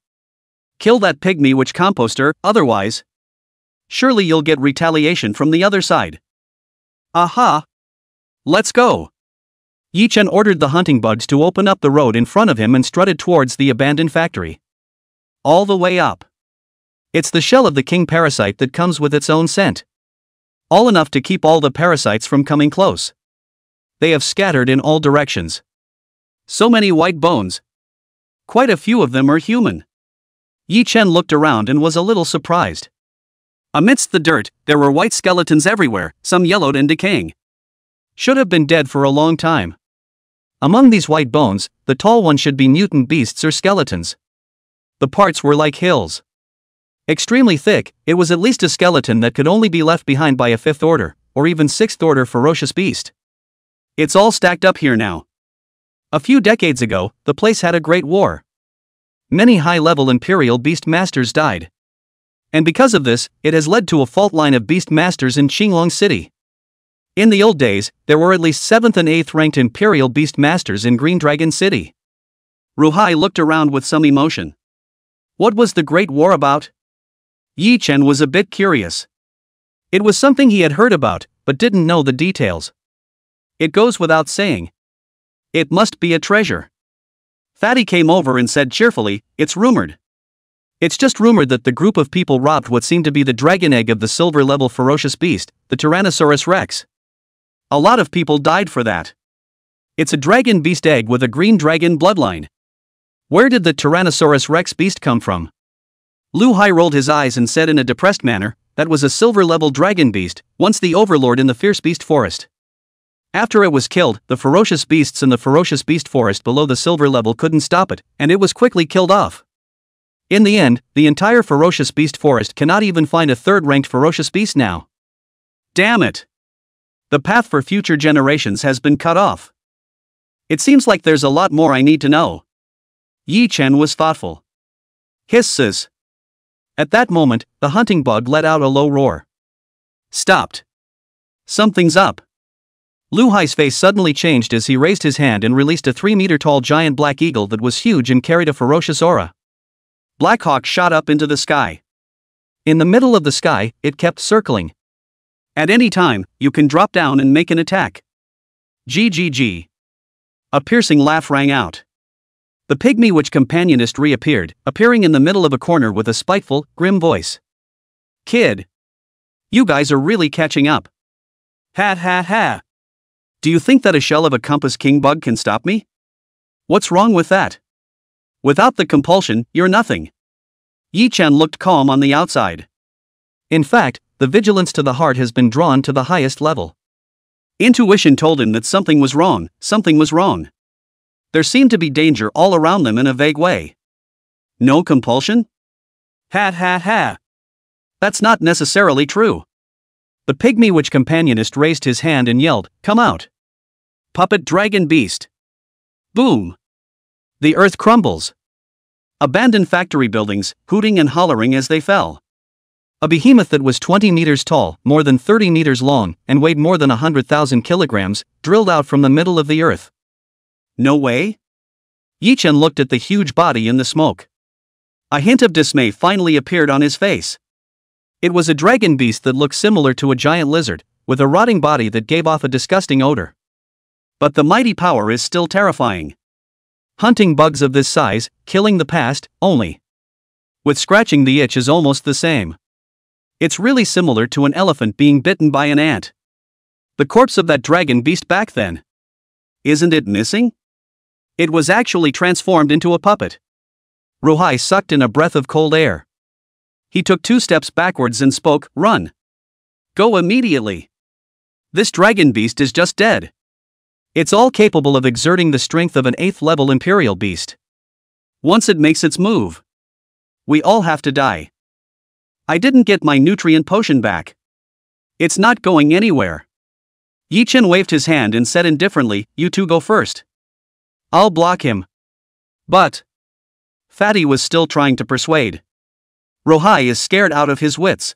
Kill that pygmy witch composter, otherwise, surely you'll get retaliation from the other side." Aha! Let's go! Yi Chen ordered the hunting bugs to open up the road in front of him and strutted towards the abandoned factory. All the way up. It's the shell of the king parasite that comes with its own scent. All enough to keep all the parasites from coming close. They have scattered in all directions. So many white bones. Quite a few of them are human. Yi Chen looked around and was a little surprised. Amidst the dirt, there were white skeletons everywhere, some yellowed and decaying. Should have been dead for a long time. Among these white bones, the tall ones should be mutant beasts or skeletons. The parts were like hills. Extremely thick, it was at least a skeleton that could only be left behind by a 5th order, or even 6th order ferocious beast. It's all stacked up here now. A few decades ago, the place had a great war. Many high-level Imperial Beastmasters died. And because of this, it has led to a fault line of Beastmasters in Qinglong City. In the old days, there were at least 7th and 8th ranked Imperial Beastmasters in Green Dragon City. Ruhai looked around with some emotion. What was the Great War about? Yi Chen was a bit curious. It was something he had heard about, but didn't know the details. It goes without saying. It must be a treasure. Fatty came over and said cheerfully, "It's rumored. It's just rumored that the group of people robbed what seemed to be the dragon egg of the silver-level ferocious beast, the Tyrannosaurus Rex. A lot of people died for that. It's a dragon beast egg with a green dragon bloodline. Where did the Tyrannosaurus Rex beast come from?" Lu Hai rolled his eyes and said in a depressed manner, "That was a silver-level dragon beast, once the overlord in the fierce beast forest. After it was killed, the ferocious beasts in the ferocious beast forest below the silver level couldn't stop it, and it was quickly killed off. In the end, the entire ferocious beast forest cannot even find a 3rd-ranked ferocious beast now. Damn it! The path for future generations has been cut off. It seems like there's a lot more I need to know." Yi Chen was thoughtful. Hisses. At that moment, the hunting bug let out a low roar. Stopped. Something's up. Lu Hai's face suddenly changed as he raised his hand and released a 3-meter-tall giant black eagle that was huge and carried a ferocious aura. Black Hawk shot up into the sky. In the middle of the sky, it kept circling. At any time, you can drop down and make an attack. GGG. A piercing laugh rang out. The pygmy witch companionist reappeared, appearing in the middle of a corner with a spiteful, grim voice. Kid. You guys are really catching up. Ha ha ha. Do you think that a shell of a compass king bug can stop me? What's wrong with that? Without the compulsion, you're nothing. Yi Chen looked calm on the outside. In fact, the vigilance to the heart has been drawn to the highest level. Intuition told him that something was wrong, something was wrong. There seemed to be danger all around them in a vague way. No compulsion? Ha ha ha. That's not necessarily true. The pygmy witch companionist raised his hand and yelled, "Come out! Puppet dragon beast!" Boom! The earth crumbles. Abandoned factory buildings, hooting and hollering as they fell. A behemoth that was 20 meters tall, more than 30 meters long, and weighed more than 100,000 kilograms, drilled out from the middle of the earth. No way? Yi Chen looked at the huge body in the smoke. A hint of dismay finally appeared on his face. It was a dragon beast that looked similar to a giant lizard, with a rotting body that gave off a disgusting odor. But the mighty power is still terrifying. Hunting bugs of this size, killing the past, only. With scratching the itch is almost the same. It's really similar to an elephant being bitten by an ant. The corpse of that dragon beast back then. Isn't it missing? It was actually transformed into a puppet. Rohai sucked in a breath of cold air. He took 2 steps backwards and spoke, "Run. Go immediately. This dragon beast is just dead. It's all capable of exerting the strength of an 8th-level imperial beast. Once it makes its move, we all have to die. I didn't get my nutrient potion back. It's not going anywhere." Yi Chen waved his hand and said indifferently, "You two go first. I'll block him." But Fatty was still trying to persuade. Rohai is scared out of his wits.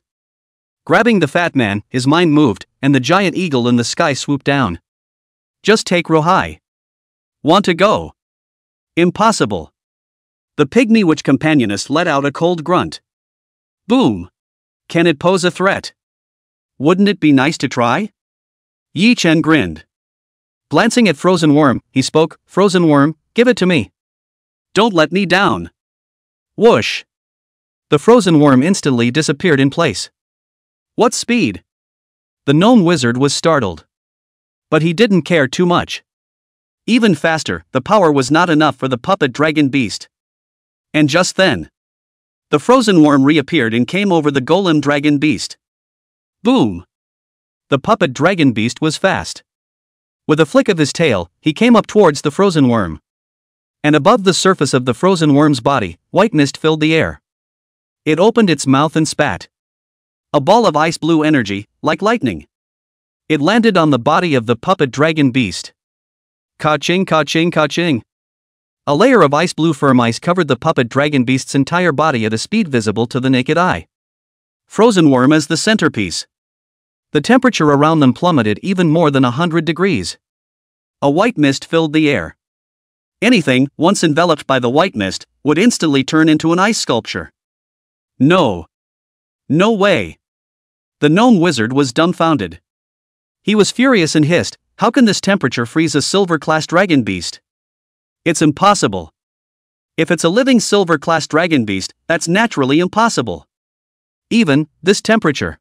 Grabbing the fat man, his mind moved, and the giant eagle in the sky swooped down. Just take Rohai. Want to go? Impossible. The pygmy witch companionist let out a cold grunt. Boom. Can it pose a threat? Wouldn't it be nice to try? Yi Chen grinned. Glancing at Frozen Worm, he spoke, "Frozen Worm, give it to me. Don't let me down." Whoosh. The frozen worm instantly disappeared in place. What speed? The gnome wizard was startled. But he didn't care too much. Even faster, the power was not enough for the puppet dragon beast. And just then, the frozen worm reappeared and came over the golem dragon beast. Boom! The puppet dragon beast was fast. With a flick of his tail, he came up towards the frozen worm. And above the surface of the frozen worm's body, white mist filled the air. It opened its mouth and spat. A ball of ice blue energy, like lightning. It landed on the body of the puppet dragon beast. Ka-ching, ka-ching, ka-ching. A layer of ice blue firm ice covered the puppet dragon beast's entire body at a speed visible to the naked eye. Frozen worm as the centerpiece. The temperature around them plummeted even more than 100 degrees. A white mist filled the air. Anything, once enveloped by the white mist, would instantly turn into an ice sculpture. No. No way. The gnome wizard was dumbfounded. He was furious and hissed, "How can this temperature freeze a silver-class dragon beast? It's impossible. If it's a living silver-class dragon beast, that's naturally impossible. Even, this temperature.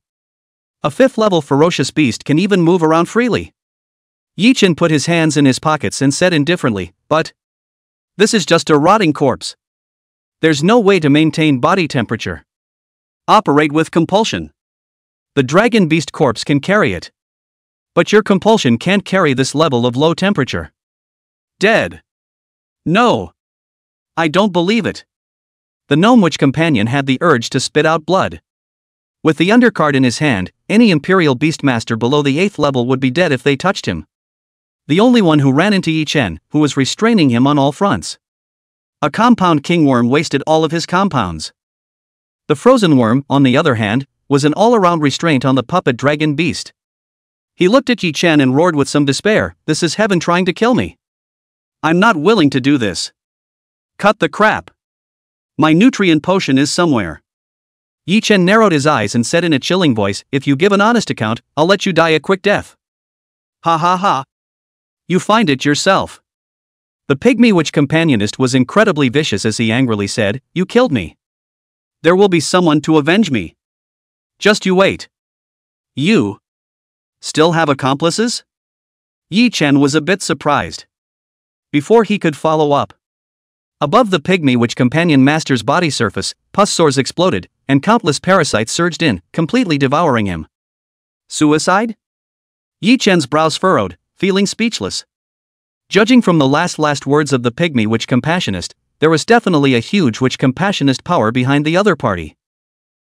A 5th-level ferocious beast can even move around freely." Yi Chen put his hands in his pockets and said indifferently, "But this is just a rotting corpse. There's no way to maintain body temperature. Operate with compulsion. The dragon beast corpse can carry it. But your compulsion can't carry this level of low temperature. Dead. No. I don't believe it." The gnome witch companion had the urge to spit out blood. With the undercard in his hand, any imperial beastmaster below the 8th level would be dead if they touched him. The only one who ran into Yi Chen, who was restraining him on all fronts. A compound kingworm wasted all of his compounds. The frozen worm, on the other hand, was an all-around restraint on the puppet dragon beast. He looked at Yi Chen and roared with some despair, "This is heaven trying to kill me. I'm not willing to do this. Cut the crap. My nutrient potion is somewhere." Yi Chen narrowed his eyes and said in a chilling voice, "If you give an honest account, I'll let you die a quick death." "Ha ha ha. You find it yourself." The pygmy witch companionist was incredibly vicious as he angrily said, "You killed me. There will be someone to avenge me. Just you wait." "You still have accomplices?" Yi Chen was a bit surprised. Before he could follow up, above the pygmy witch companion master's body surface, pus sores exploded, and countless parasites surged in, completely devouring him. Suicide? Yi Chen's brows furrowed, feeling speechless. Judging from the last words of the pygmy witch compassionist, there was definitely a huge witch compassionist power behind the other party.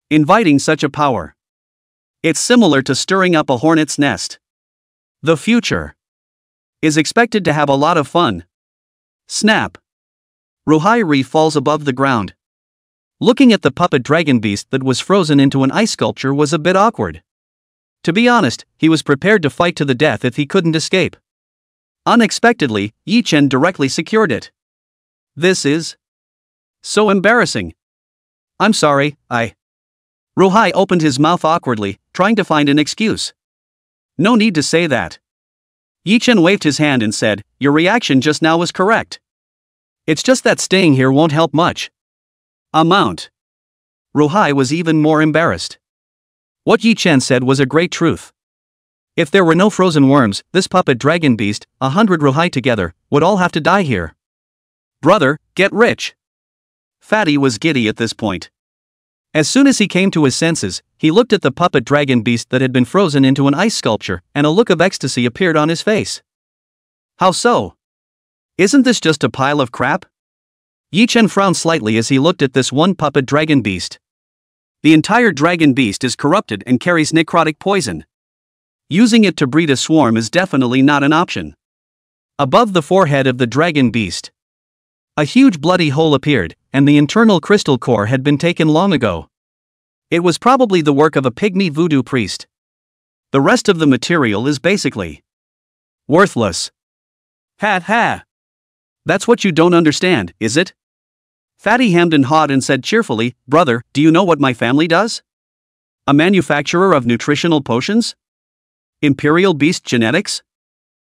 Inviting such a power. It's similar to stirring up a hornet's nest. The future is expected to have a lot of fun. Snap. Ruhai falls above the ground. Looking at the puppet dragon beast that was frozen into an ice sculpture was a bit awkward. To be honest, he was prepared to fight to the death if he couldn't escape. Unexpectedly, Yi Chen directly secured it. "This is so embarrassing. I'm sorry, Ruhai opened his mouth awkwardly, trying to find an excuse. "No need to say that." Yi Chen waved his hand and said, "Your reaction just now was correct. It's just that staying here won't help much." Amount. Ruhai was even more embarrassed. What Yi Chen said was a great truth. If there were no frozen worms, this puppet dragon beast, 100 Ruhai together, would all have to die here. "Brother, get rich." Fatty was giddy at this point. As soon as he came to his senses, he looked at the puppet dragon beast that had been frozen into an ice sculpture, and a look of ecstasy appeared on his face. "How so? Isn't this just a pile of crap?" Yi Chen frowned slightly as he looked at this one puppet dragon beast. The entire dragon beast is corrupted and carries necrotic poison. Using it to breed a swarm is definitely not an option. Above the forehead of the dragon beast, a huge bloody hole appeared, and the internal crystal core had been taken long ago. It was probably the work of a pygmy voodoo priest. The rest of the material is basically worthless. Ha ha. That's what you don't understand, is it? Fatty hemmed and hawed and said cheerfully, "Brother, do you know what my family does? A manufacturer of nutritional potions? Imperial beast genetics?"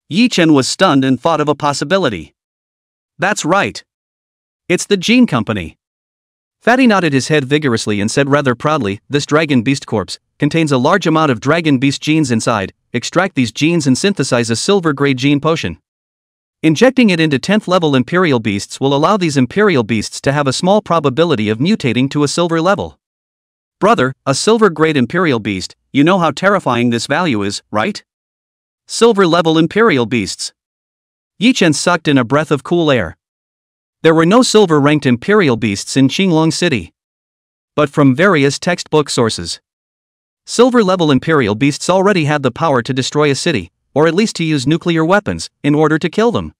Yi Chen was stunned and thought of a possibility. "That's right. It's the Gene Company." Fatty nodded his head vigorously and said rather proudly, "This dragon beast corpse contains a large amount of dragon beast genes inside. Extract these genes and synthesize a silver-grade gene potion. Injecting it into 10th level Imperial beasts will allow these Imperial beasts to have a small probability of mutating to a silver level. Brother, a silver-grade Imperial beast, you know how terrifying this value is, right? Silver-level Imperial beasts." Yi Chen sucked in a breath of cool air. There were no silver-ranked Imperial beasts in Qinglong City. But from various textbook sources, silver-level Imperial beasts already had the power to destroy a city, or at least to use nuclear weapons, in order to kill them.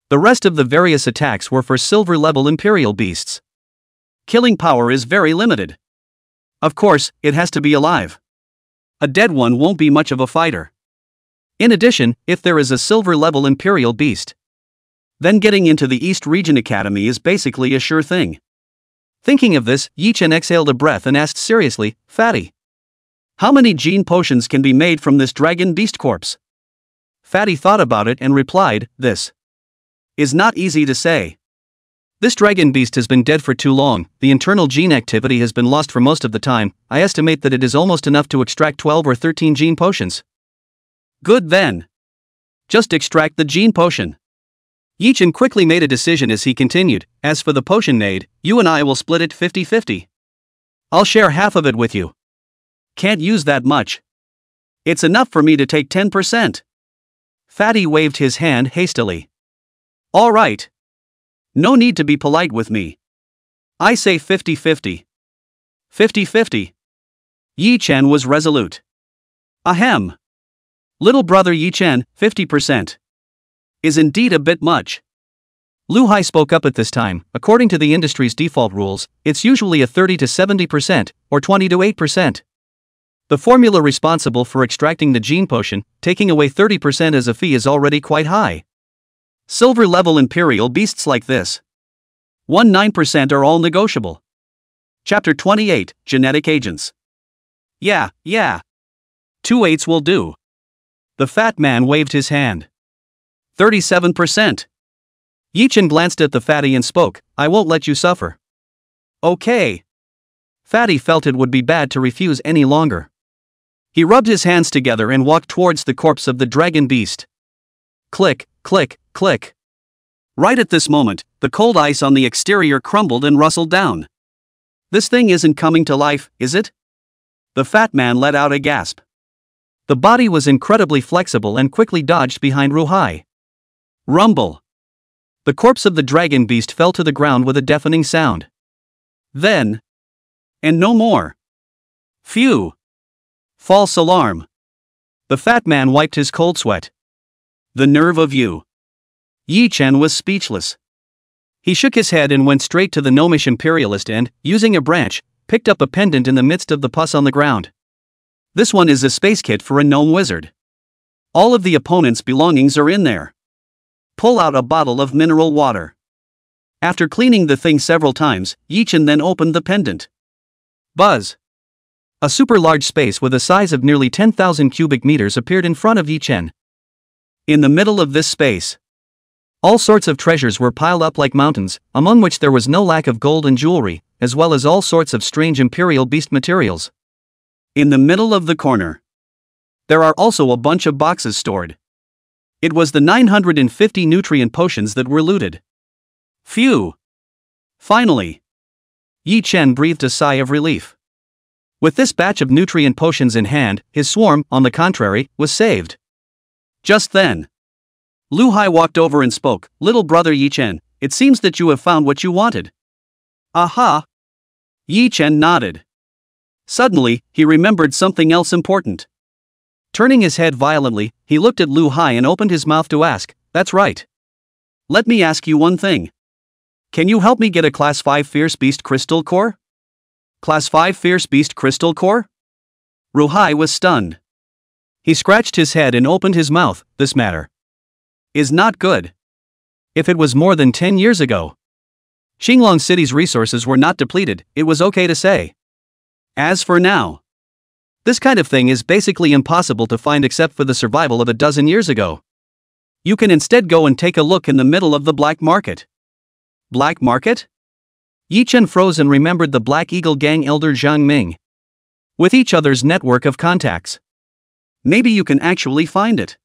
The rest of the various attacks were for silver-level Imperial beasts. Killing power is very limited. Of course, it has to be alive. A dead one won't be much of a fighter. In addition, if there is a silver-level Imperial beast, then getting into the East Region Academy is basically a sure thing. Thinking of this, Yi Chen exhaled a breath and asked seriously, "Fatty, how many gene potions can be made from this dragon beast corpse?" Fatty thought about it and replied, "This is not easy to say. This dragon beast has been dead for too long, the internal gene activity has been lost for most of the time. I estimate that it is almost enough to extract 12 or 13 gene potions." "Good then. Just extract the gene potion." Yi Chen quickly made a decision as he continued, "As for the potion made, you and I will split it 50-50. I'll share half of it with you. Can't use that much. It's enough for me to take 10%. Fatty waved his hand hastily. "All right. No need to be polite with me. I say 50-50. 50-50. Yi Chen was resolute. "Ahem. Little brother Yi Chen, 50%. Is indeed a bit much. Lu Hai spoke up at this time. According to the industry's default rules, it's usually a 30 to 70%, or 20 to 8%. The formula responsible for extracting the gene potion, taking away 30% as a fee, is already quite high. Silver level imperial beasts like this 19% are all negotiable. Chapter 28, Genetic Agents. Yeah. 2/8 will do. The fat man waved his hand. 37%. Yichen glanced at the fatty and spoke, I won't let you suffer. Okay. Fatty felt it would be bad to refuse any longer. He rubbed his hands together and walked towards the corpse of the dragon beast. Click, click, click. Right at this moment, the cold ice on the exterior crumbled and rustled down. This thing isn't coming to life, is it? The fat man let out a gasp. The body was incredibly flexible and quickly dodged behind Lu Hai. Rumble. The corpse of the dragon beast fell to the ground with a deafening sound. Then. And no more. Phew. False alarm. The fat man wiped his cold sweat. The nerve of you. Yi Chen was speechless. He shook his head and went straight to the gnomish imperialist and, using a branch, picked up a pendant in the midst of the pus on the ground. This one is a space kit for a gnome wizard. All of the opponent's belongings are in there. Pull out a bottle of mineral water. After cleaning the thing several times, Yi Chen then opened the pendant. Buzz. A super large space with a size of nearly 10,000 cubic meters appeared in front of Yi Chen. In the middle of this space, all sorts of treasures were piled up like mountains, among which there was no lack of gold and jewelry, as well as all sorts of strange imperial beast materials. In the middle of the corner, there are also a bunch of boxes stored. It was the 950 nutrient potions that were looted. Phew! Finally! Yi Chen breathed a sigh of relief. With this batch of nutrient potions in hand, his swarm, on the contrary, was saved. Just then, Lu Hai walked over and spoke, Little brother Yi Chen, it seems that you have found what you wanted. Aha! Yi Chen nodded. Suddenly, he remembered something else important. Turning his head violently, he looked at Lu Hai and opened his mouth to ask, That's right. Let me ask you one thing. Can you help me get a Class 5 Fierce Beast Crystal Core? Class 5 Fierce Beast Crystal Core? Lu Hai was stunned. He scratched his head and opened his mouth, This matter is not good. If it was more than 10 years ago, Qinglong City's resources were not depleted, it was okay to say. As for now, this kind of thing is basically impossible to find except for the survival of a dozen years ago. You can instead go and take a look in the middle of the black market. Black market? Yi Chen froze and remembered the Black Eagle Gang elder Zhang Ming. With each other's network of contacts. Maybe you can actually find it.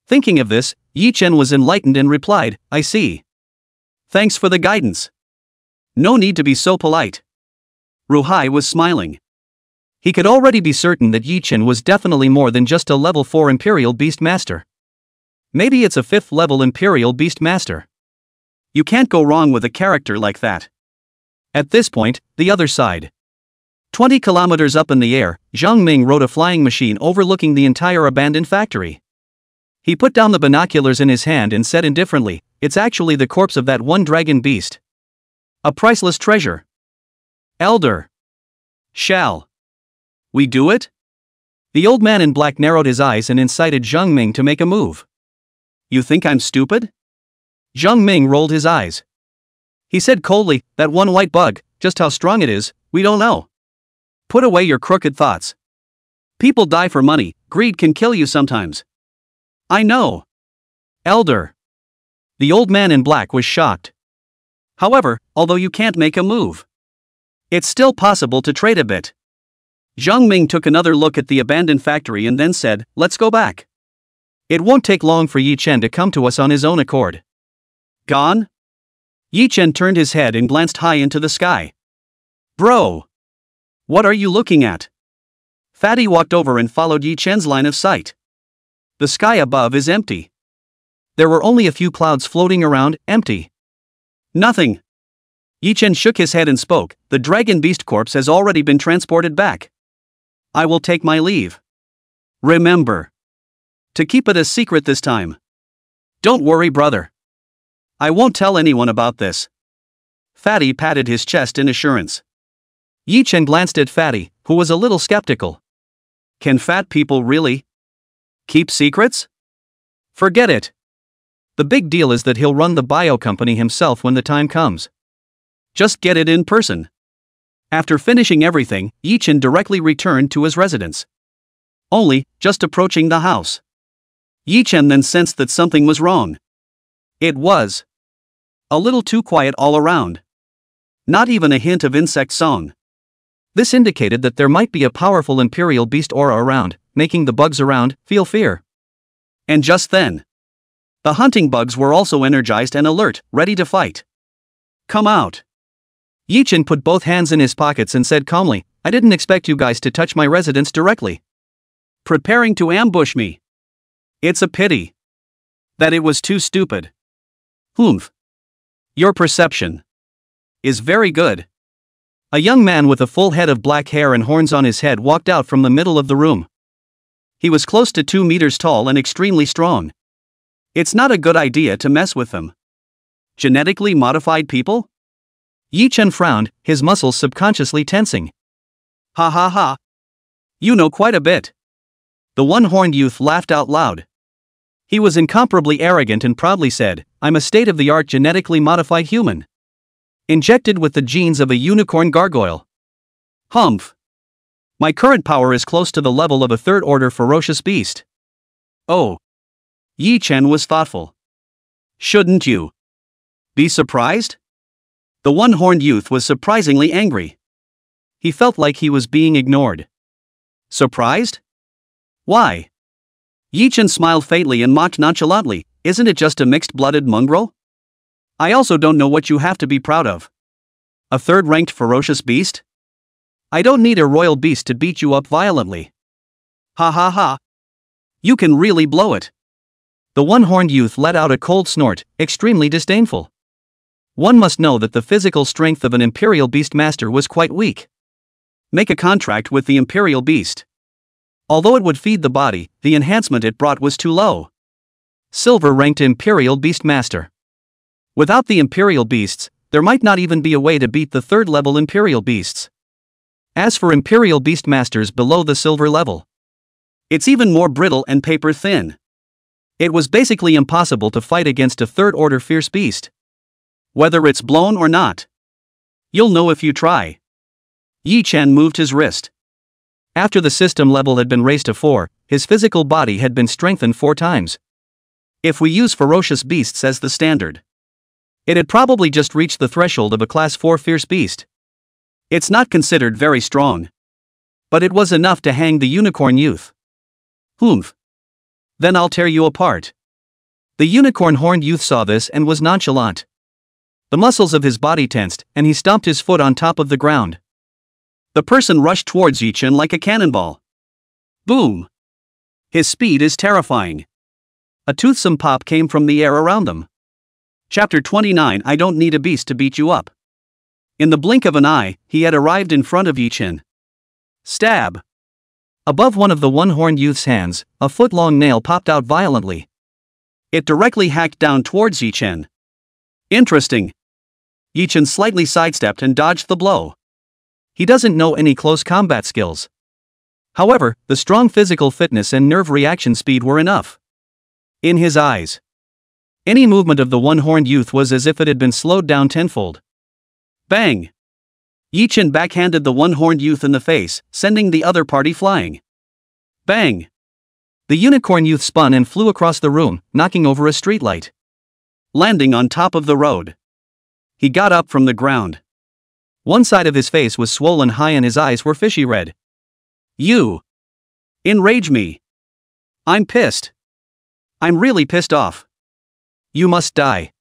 Thinking of this, Yi Chen was enlightened and replied, I see. Thanks for the guidance. No need to be so polite. Lu Hai was smiling. He could already be certain that Yi Chen was definitely more than just a level 4 Imperial Beast Master. Maybe it's a 5th level Imperial Beast Master. You can't go wrong with a character like that. At this point, the other side. 20 kilometers up in the air, Zhang Ming rode a flying machine overlooking the entire abandoned factory. He put down the binoculars in his hand and said indifferently, It's actually the corpse of that one dragon beast. A priceless treasure. Elder. Shall we do it? The old man in black narrowed his eyes and incited Zhang Ming to make a move. You think I'm stupid? Zhang Ming rolled his eyes. He said coldly, That one white bug, just how strong it is, we don't know. Put away your crooked thoughts. People die for money, greed can kill you sometimes. I know. Elder. The old man in black was shocked. However, although you can't make a move, it's still possible to trade a bit. Zhang Ming took another look at the abandoned factory and then said, Let's go back. It won't take long for Yi Chen to come to us on his own accord. Gone? Yi Chen turned his head and glanced high into the sky. Bro! What are you looking at? Fatty walked over and followed Yi Chen's line of sight. The sky above is empty. There were only a few clouds floating around, empty. Nothing. Yi Chen shook his head and spoke, The dragon beast corpse has already been transported back. I will take my leave. Remember to keep it a secret this time. Don't worry, brother. I won't tell anyone about this. Fatty patted his chest in assurance. Yi Chen glanced at Fatty, who was a little skeptical. Can fat people really keep secrets? Forget it. The big deal is that he'll run the bio company himself when the time comes. Just get it in person. After finishing everything, Yi Chen directly returned to his residence. Only, just approaching the house, Yi Chen then sensed that something was wrong. It was a little too quiet all around. Not even a hint of insect song. This indicated that there might be a powerful imperial beast aura around, making the bugs around feel fear. And just then, the hunting bugs were also energized and alert, ready to fight. Come out. Yi Chen put both hands in his pockets and said calmly, I didn't expect you guys to touch my residence directly. Preparing to ambush me. It's a pity that it was too stupid. Humph. Your perception is very good. A young man with a full head of black hair and horns on his head walked out from the middle of the room. He was close to 2 meters tall and extremely strong. It's not a good idea to mess with them. Genetically modified people? Yi Chen frowned, his muscles subconsciously tensing. Ha ha ha. You know quite a bit. The one-horned youth laughed out loud. He was incomparably arrogant and proudly said, I'm a state-of-the-art genetically modified human. Injected with the genes of a unicorn gargoyle. Humph. My current power is close to the level of a third-order ferocious beast. Oh. Yi Chen was thoughtful. Shouldn't you be surprised? The one-horned youth was surprisingly angry. He felt like he was being ignored. Surprised? Why? Yi Chen smiled faintly and mocked nonchalantly, isn't it just a mixed-blooded mongrel? I also don't know what you have to be proud of. A third-ranked ferocious beast? I don't need a royal beast to beat you up violently. Ha ha ha. You can really blow it. The one-horned youth let out a cold snort, extremely disdainful. One must know that the physical strength of an imperial beast master was quite weak. Make a contract with the imperial beast. Although it would feed the body, the enhancement it brought was too low. Silver-ranked imperial beast master. Without the imperial beasts, there might not even be a way to beat the third-level imperial beasts. As for imperial beast masters below the silver level, it's even more brittle and paper-thin. It was basically impossible to fight against a third-order fierce beast. Whether it's blown or not, you'll know if you try. Yi Chen moved his wrist. After the system level had been raised to 4, his physical body had been strengthened 4 times. If we use ferocious beasts as the standard, it had probably just reached the threshold of a class 4 fierce beast. It's not considered very strong, but it was enough to hang the unicorn youth. Humph. Then I'll tear you apart. The unicorn-horned youth saw this and was nonchalant. The muscles of his body tensed, and he stomped his foot on top of the ground. The person rushed towards Yi Chen like a cannonball. Boom! His speed is terrifying. A toothsome pop came from the air around them. Chapter 29 I don't need a beast to beat you up. In the blink of an eye, he had arrived in front of Yi Chen. Stab! Above one of the one-horned youth's hands, a foot-long nail popped out violently. It directly hacked down towards Yi Chen. Interesting. Yi Chen slightly sidestepped and dodged the blow. He doesn't know any close combat skills. However, the strong physical fitness and nerve reaction speed were enough. In his eyes, any movement of the one-horned youth was as if it had been slowed down tenfold. Bang! Yi Chen backhanded the one-horned youth in the face, sending the other party flying. Bang! The unicorn youth spun and flew across the room, knocking over a streetlight. Landing on top of the road. He got up from the ground. One side of his face was swollen high and his eyes were fishy red. You enrage me. I'm pissed. I'm really pissed off. You must die.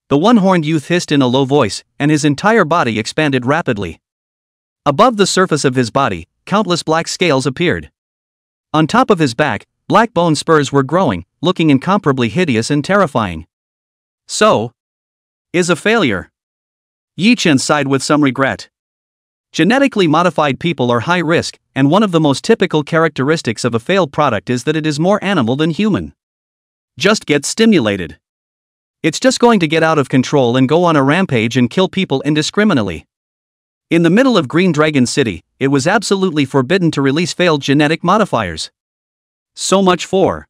The one-horned youth hissed in a low voice, and his entire body expanded rapidly. Above the surface of his body, countless black scales appeared. On top of his back, black bone spurs were growing, looking incomparably hideous and terrifying. So, is a failure. Yi Chen sighed with some regret. Genetically modified people are high risk, and one of the most typical characteristics of a failed product is that it is more animal than human. Just get stimulated. It's just going to get out of control and go on a rampage and kill people indiscriminately. In the middle of Green Dragon City, it was absolutely forbidden to release failed genetic modifiers. So much for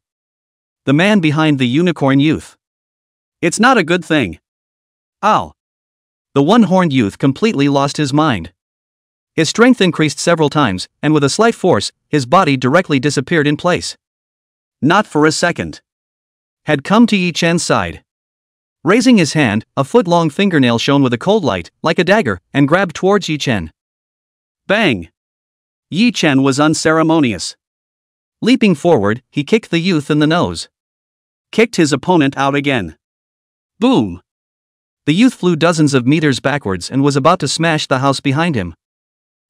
the man behind the unicorn youth. It's not a good thing. Ow. The one-horned youth completely lost his mind. His strength increased several times, and with a slight force, his body directly disappeared in place. Not for a second. Had come to Yi Chen's side. Raising his hand, a foot-long fingernail shone with a cold light, like a dagger, and grabbed towards Yi Chen. Bang! Yi Chen was unceremonious. Leaping forward, he kicked the youth in the nose. Kicked his opponent out again. Boom! The youth flew dozens of meters backwards and was about to smash the house behind him.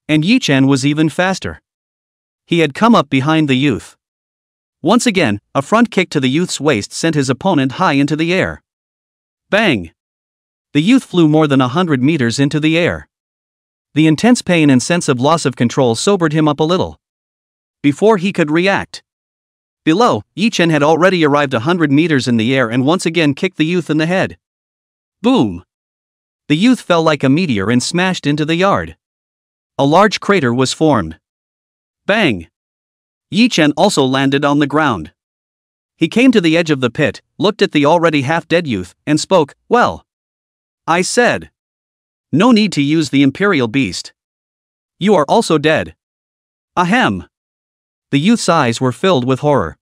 And Yi Chen was even faster. He had come up behind the youth. Once again, a front kick to the youth's waist sent his opponent high into the air. Bang! The youth flew more than 100 meters into the air. The intense pain and sense of loss of control sobered him up a little. Before he could react. Below, Yi Chen had already arrived 100 meters in the air and once again kicked the youth in the head. Boom! The youth fell like a meteor and smashed into the yard. A large crater was formed. Bang! Yi Chen also landed on the ground. He came to the edge of the pit, looked at the already half-dead youth, and spoke, "Well, I said. No need to use the Imperial Beast. You are also dead." Ahem. The youth's eyes were filled with horror.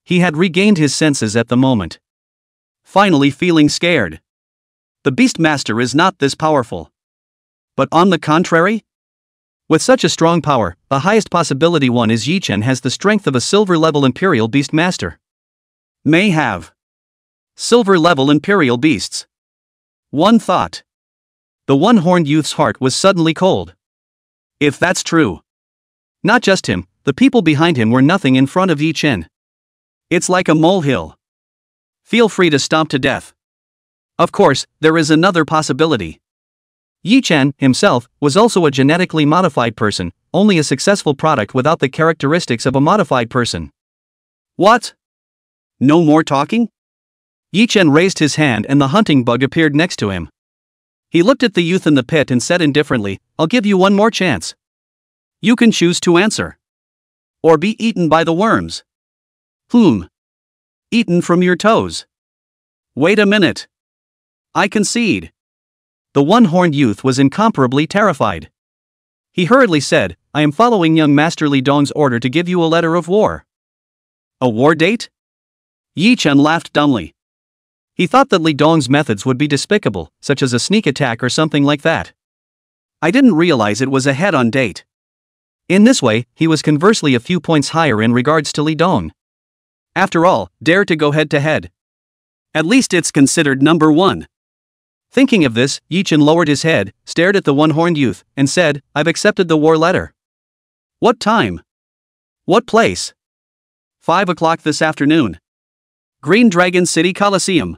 He had regained his senses at the moment. Finally feeling scared. The Beastmaster is not this powerful. But on the contrary? With such a strong power, the highest possibility one is Yi Chen has the strength of a silver-level Imperial Beastmaster. May have. Silver-level Imperial Beasts. One thought. The one-horned youth's heart was suddenly cold. If that's true. Not just him, the people behind him were nothing in front of Yi Chen. It's like a molehill. Feel free to stomp to death. Of course, there is another possibility. Yi Chen, himself, was also a genetically modified person, only a successful product without the characteristics of a modified person. What? No more talking? Yi Chen raised his hand and the hunting bug appeared next to him. He looked at the youth in the pit and said indifferently, "I'll give you one more chance. You can choose to answer. Or be eaten by the worms." Eaten from your toes. Wait a minute. I concede. The one-horned youth was incomparably terrified. He hurriedly said, "I am following young Master Li Dong's order to give you a letter of war." A war date? Yi Chen laughed dumbly. He thought that Li Dong's methods would be despicable, such as a sneak attack or something like that. I didn't realize it was a head-on date. In this way, he was conversely a few points higher in regards to Li Dong. After all, dare to go head-to-head. At least it's considered number one. Thinking of this, Yi Chen lowered his head, stared at the one-horned youth, and said, "I've accepted the war letter." What time? What place? 5 o'clock this afternoon. Green Dragon City Coliseum.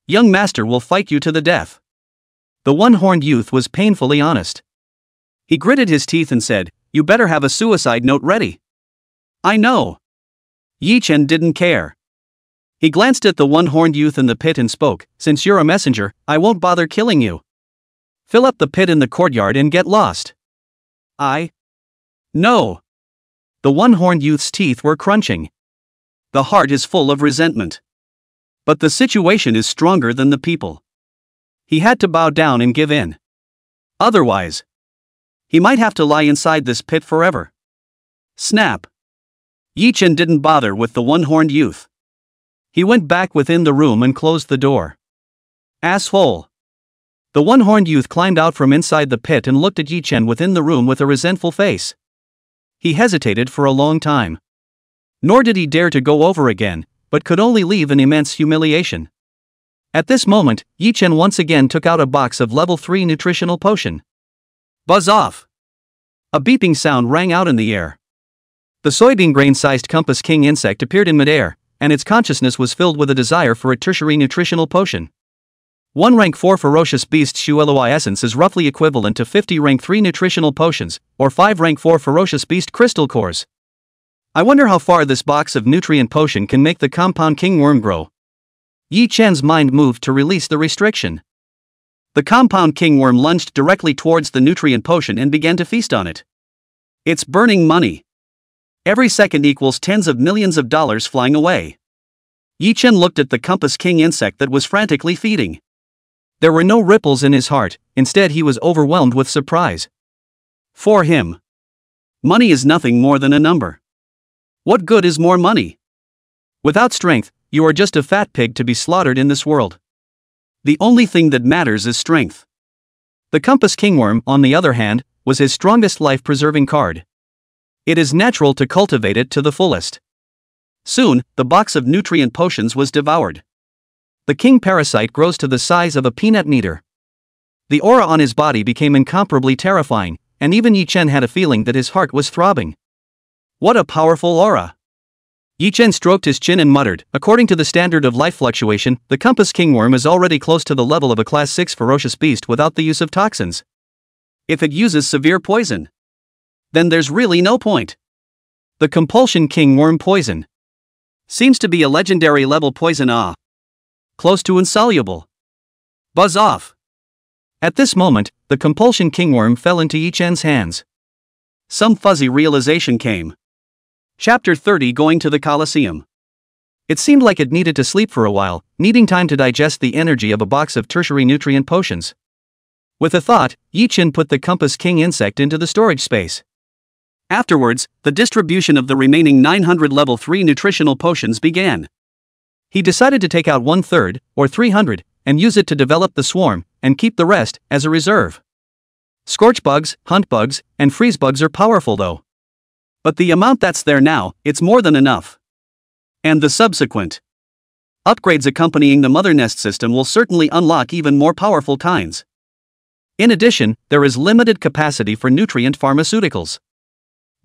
Young master will fight you to the death. The one-horned youth was painfully honest. He gritted his teeth and said, "You better have a suicide note ready." I know. Yi Chen didn't care. He glanced at the one-horned youth in the pit and spoke, "Since you're a messenger, I won't bother killing you. Fill up the pit in the courtyard and get lost." No. The one-horned youth's teeth were crunching. The heart is full of resentment. But the situation is stronger than the people. He had to bow down and give in. Otherwise, he might have to lie inside this pit forever. Snap. Yi Chen didn't bother with the one-horned youth. He went back within the room and closed the door. Asshole. The one-horned youth climbed out from inside the pit and looked at Yi Chen within the room with a resentful face. He hesitated for a long time. Nor did he dare to go over again, but could only leave an immense humiliation. At this moment, Yi Chen once again took out a box of level 3 nutritional potion. Buzz off! A beeping sound rang out in the air. The soybean grain-sized compass king insect appeared in midair, and its consciousness was filled with a desire for a tertiary nutritional potion. One rank 4 ferocious beast Shueloi essence is roughly equivalent to 50 rank 3 nutritional potions, or 5 rank 4 ferocious beast crystal cores. I wonder how far this box of nutrient potion can make the compound king worm grow. Yi Chen's mind moved to release the restriction. The compound kingworm lunged directly towards the nutrient potion and began to feast on it. It's burning money. Every second equals tens of millions of dollars flying away. Yi Chen looked at the Compass King insect that was frantically feeding. There were no ripples in his heart, instead he was overwhelmed with surprise. For him, money is nothing more than a number. What good is more money? Without strength, you are just a fat pig to be slaughtered in this world. The only thing that matters is strength. The Compass Kingworm, on the other hand, was his strongest life-preserving card. It is natural to cultivate it to the fullest. Soon, the box of nutrient potions was devoured. The king parasite grows to the size of a peanut kneader. The aura on his body became incomparably terrifying, and even Yi Chen had a feeling that his heart was throbbing. What a powerful aura! Yi Chen stroked his chin and muttered, according to the standard of life fluctuation, the Compass Kingworm is already close to the level of a Class 6 ferocious beast without the use of toxins. If it uses severe poison, then there's really no point. The Compulsion Kingworm poison seems to be a legendary level poison. Close to insoluble. Buzz off. At this moment, the Compulsion Kingworm fell into Yi Chen's hands. Some fuzzy realization came. Chapter 30 Going to the Colosseum. It seemed like it needed to sleep for a while, needing time to digest the energy of a box of tertiary nutrient potions. With a thought, Yi Chen put the Compass King insect into the storage space. Afterwards, the distribution of the remaining 900 level 3 nutritional potions began. He decided to take out 1/3, or 300, and use it to develop the swarm, and keep the rest as a reserve. Scorch bugs, hunt bugs, and freeze bugs are powerful though. But the amount that's there now, it's more than enough. And the subsequent upgrades accompanying the mother nest system will certainly unlock even more powerful kinds. In addition, there is limited capacity for nutrient pharmaceuticals.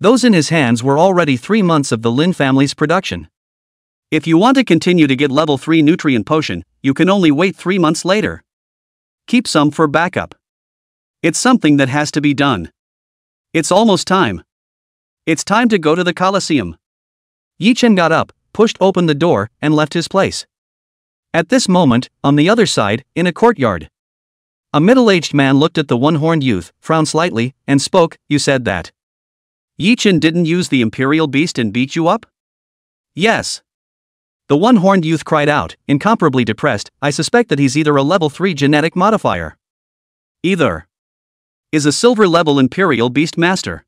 Those in his hands were already 3 months of the Lin family's production. If you want to continue to get level 3 nutrient potion, you can only wait 3 months later. Keep some for backup. It's something that has to be done. It's almost time. It's time to go to the Colosseum. Yi Chen got up, pushed open the door, and left his place. At this moment, on the other side, in a courtyard, a middle-aged man looked at the one-horned youth, frowned slightly, and spoke. You said that Yi Chen didn't use the Imperial Beast and beat you up? Yes. The one-horned youth cried out, incomparably depressed. I suspect that he's either a level 3 genetic modifier. Either is a silver-level Imperial Beast Master.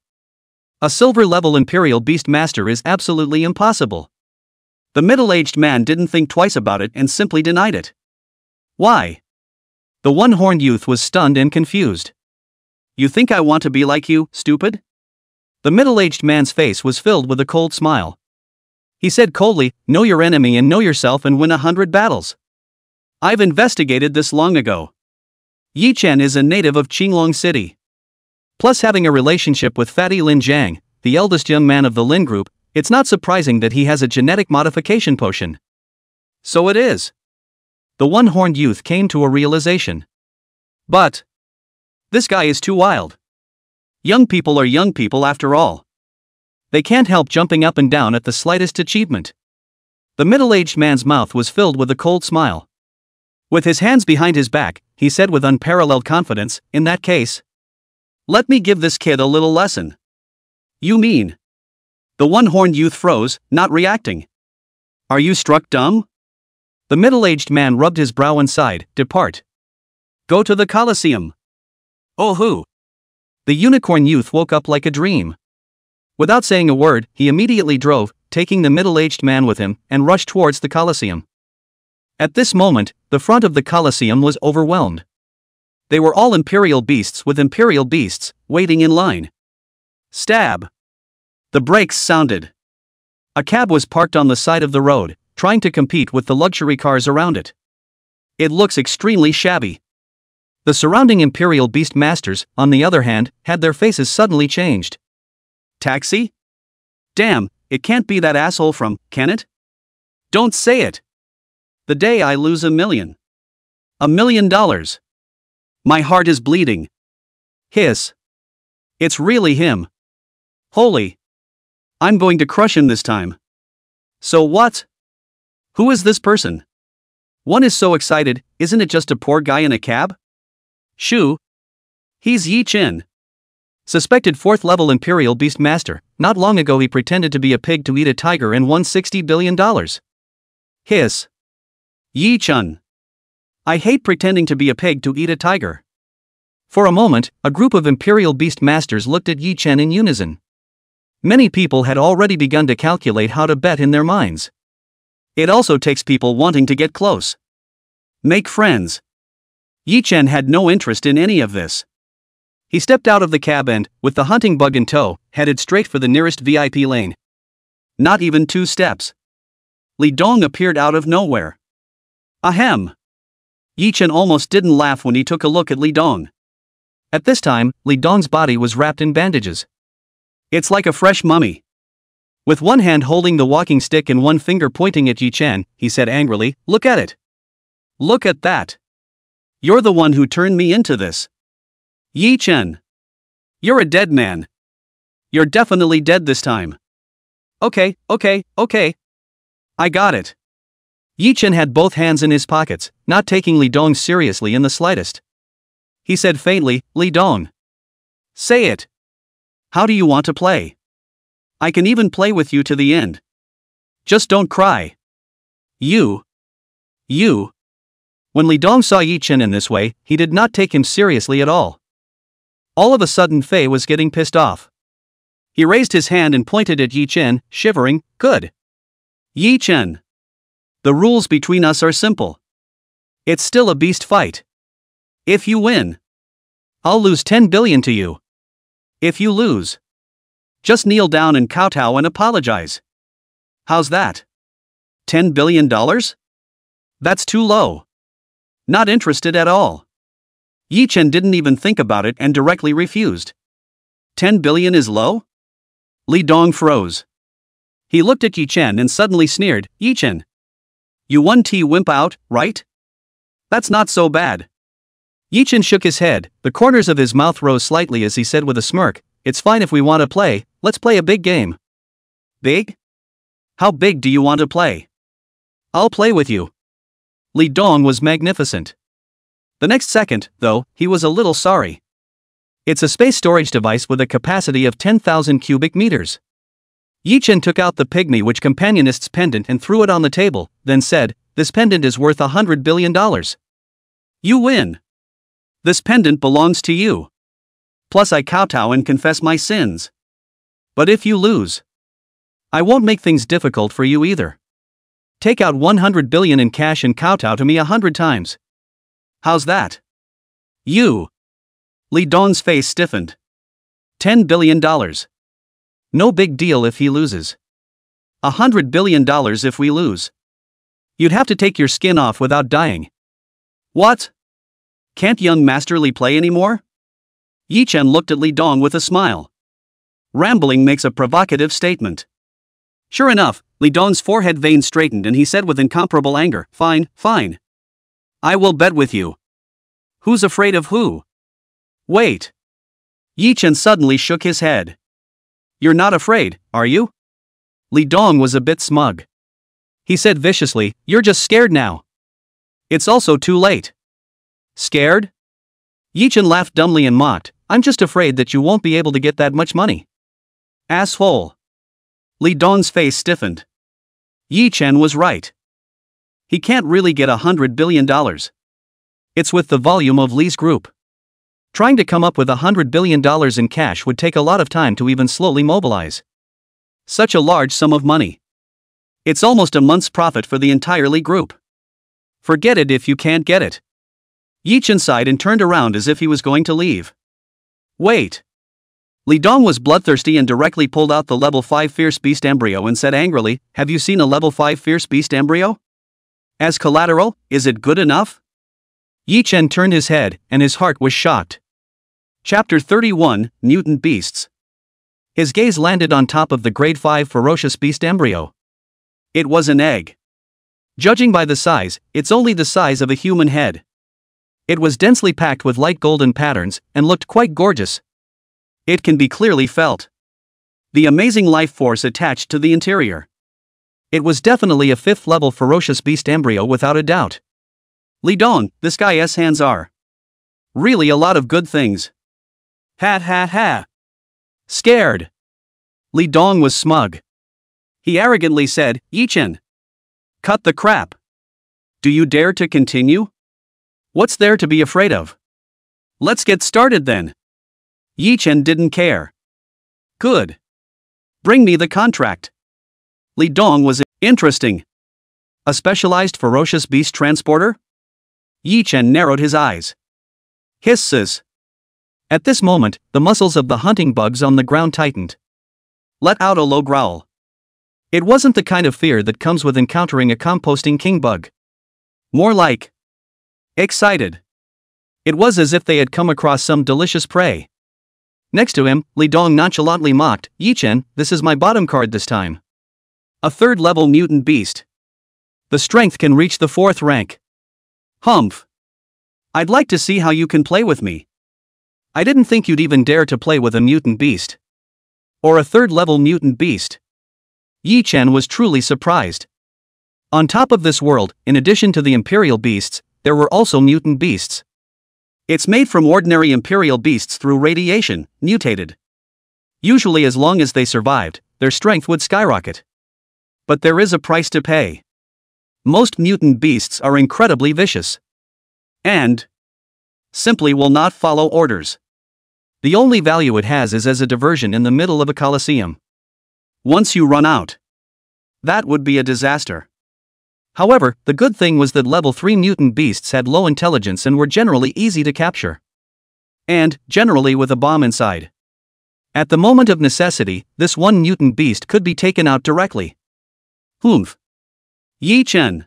A silver-level Imperial Beast Master is absolutely impossible. The middle-aged man didn't think twice about it and simply denied it. Why? The one-horned youth was stunned and confused. You think I want to be like you, stupid? The middle-aged man's face was filled with a cold smile. He said coldly, know your enemy and know yourself and win 100 battles. I've investigated this long ago. Yi Chen is a native of Qinglong City. Plus having a relationship with Fatty Lin Jiang, the eldest young man of the Lin group, it's not surprising that he has a genetic modification potion. So it is. The one-horned youth came to a realization. But this guy is too wild. Young people are young people after all. They can't help jumping up and down at the slightest achievement. The middle-aged man's mouth was filled with a cold smile. With his hands behind his back, he said with unparalleled confidence, in that case, let me give this kid a little lesson. You mean? The one-horned youth froze, not reacting. Are you struck dumb? The middle-aged man rubbed his brow and sighed. Depart. Go to the Colosseum. Oh who? The unicorn youth woke up like a dream. Without saying a word, he immediately drove, taking the middle-aged man with him, and rushed towards the Colosseum. At this moment, the front of the Colosseum was overwhelmed. They were all Imperial beasts with Imperial beasts, waiting in line. Stab! The brakes sounded. A cab was parked on the side of the road, trying to compete with the luxury cars around it. It looks extremely shabby. The surrounding Imperial Beast Masters, on the other hand, had their faces suddenly changed. Taxi? Damn, it can't be that asshole from, can it? Don't say it! The day I lose $1 million. $1 million. My heart is bleeding. Hiss. It's really him. Holy. I'm going to crush him this time. So what? Who is this person? One is so excited, isn't it just a poor guy in a cab? Shoo. He's Yi Chen. Suspected 4th level Imperial Beast Master. Not long ago he pretended to be a pig to eat a tiger and won $60 billion. Hiss. Yi Chen. I hate pretending to be a pig to eat a tiger. For a moment, a group of Imperial Beast Masters looked at Yi Chen in unison. Many people had already begun to calculate how to bet in their minds. It also takes people wanting to get close. Make friends. Yi Chen had no interest in any of this. He stepped out of the cab and, with the hunting bug in tow, headed straight for the nearest VIP lane. Not even 2 steps. Li Dong appeared out of nowhere. Ahem. Yi Chen almost didn't laugh when he took a look at Li Dong. At this time, Li Dong's body was wrapped in bandages. It's like a fresh mummy. With one hand holding the walking stick and one finger pointing at Yi Chen, he said angrily, "Look at it. Look at that. You're the one who turned me into this. Yi Chen. You're a dead man. You're definitely dead this time." Okay. I got it. Yi Chen had both hands in his pockets, not taking Li Dong seriously in the slightest. He said faintly, "Li Dong. Say it. How do you want to play? I can even play with you to the end. Just don't cry. You. When Li Dong saw Yi Chen in this way, he did not take him seriously at all. All of a sudden Fei was getting pissed off. He raised his hand and pointed at Yi Chen, shivering. "Good. Yi Chen. The rules between us are simple. It's still a beast fight. If you win, I'll lose 10 billion to you. If you lose, just kneel down and kowtow and apologize. How's that? $10 billion? That's too low. Not interested at all." Yi Chen didn't even think about it and directly refused. 10 billion is low? Li Dong froze. He looked at Yi Chen and suddenly sneered, "Yi Chen. You 1T wimp out, right? That's not so bad." Yi Chen shook his head, the corners of his mouth rose slightly as he said with a smirk, "It's fine if we want to play, let's play a big game." Big? How big do you want to play? I'll play with you. Li Dong was magnificent. The next second, though, he was a little sorry. It's a space storage device with a capacity of 10,000 cubic meters. Yi Chen took out the pygmy witch companionist's pendant and threw it on the table, then said, "This pendant is worth $100 billion. You win. This pendant belongs to you. Plus I kowtow and confess my sins. But if you lose, I won't make things difficult for you either. Take out 100 billion in cash and kowtow to me 100 times. How's that? You." Li Dong's face stiffened. $10 billion. No big deal if he loses. $100 billion if we lose. You'd have to take your skin off without dying. What? Can't young Master Li play anymore? Yi Chen looked at Li Dong with a smile. Rambling makes a provocative statement. Sure enough, Li Dong's forehead vein straightened and he said with incomparable anger, Fine. I will bet with you. Who's afraid of who? Wait. Yi Chen suddenly shook his head. You're not afraid, are you? Li Dong was a bit smug. He said viciously, "You're just scared now. It's also too late." Scared? Yi Chen laughed dumbly and mocked, "I'm just afraid that you won't be able to get that much money." Asshole. Li Dong's face stiffened. Yi Chen was right. He can't really get $100 billion. It's with the volume of Li's group. Trying to come up with $100 billion in cash would take a lot of time to even slowly mobilize. Such a large sum of money. It's almost a month's profit for the entire Li group. Forget it if you can't get it. Yi Chen sighed and turned around as if he was going to leave. Wait. Li Dong was bloodthirsty and directly pulled out the level 5 Fierce Beast embryo and said angrily, "Have you seen a level 5 Fierce Beast embryo? As collateral, is it good enough?" Yi Chen turned his head, and his heart was shocked. Chapter 31, Mutant Beasts. His gaze landed on top of the grade 5 Ferocious Beast embryo. It was an egg. Judging by the size, it's only the size of a human head. It was densely packed with light golden patterns, and looked quite gorgeous. It can be clearly felt. The amazing life force attached to the interior. It was definitely a 5th level Ferocious Beast embryo without a doubt. Li Dong, this guy's hands are really a lot of good things. Ha ha ha. Scared. Li Dong was smug. He arrogantly said, Yichen. Cut the crap. Do you dare to continue? What's there to be afraid of? Let's get started then. Yichen didn't care. Good. Bring me the contract. Li Dong was interesting. A specialized ferocious beast transporter? Yichen narrowed his eyes. Hisses. At this moment, the muscles of the hunting bugs on the ground tightened. Let out a low growl. It wasn't the kind of fear that comes with encountering a composting king bug. More like excited. It was as if they had come across some delicious prey. Next to him, Li Dong nonchalantly mocked, Yichen, this is my bottom card this time. A 3rd level mutant beast. The strength can reach the 4th rank. Humph. I'd like to see how you can play with me. I didn't think you'd even dare to play with a mutant beast. Or a 3rd level mutant beast. Yichen was truly surprised. On top of this world, in addition to the imperial beasts, there were also mutant beasts. It's made from ordinary imperial beasts through radiation, mutated. Usually as long as they survived, their strength would skyrocket. But there is a price to pay. Most mutant beasts are incredibly vicious. And simply will not follow orders. The only value it has is as a diversion in the middle of a coliseum. Once you run out, that would be a disaster. However, the good thing was that level 3 mutant beasts had low intelligence and were generally easy to capture. And, generally with a bomb inside. At the moment of necessity, this one mutant beast could be taken out directly. Humph. Yichen.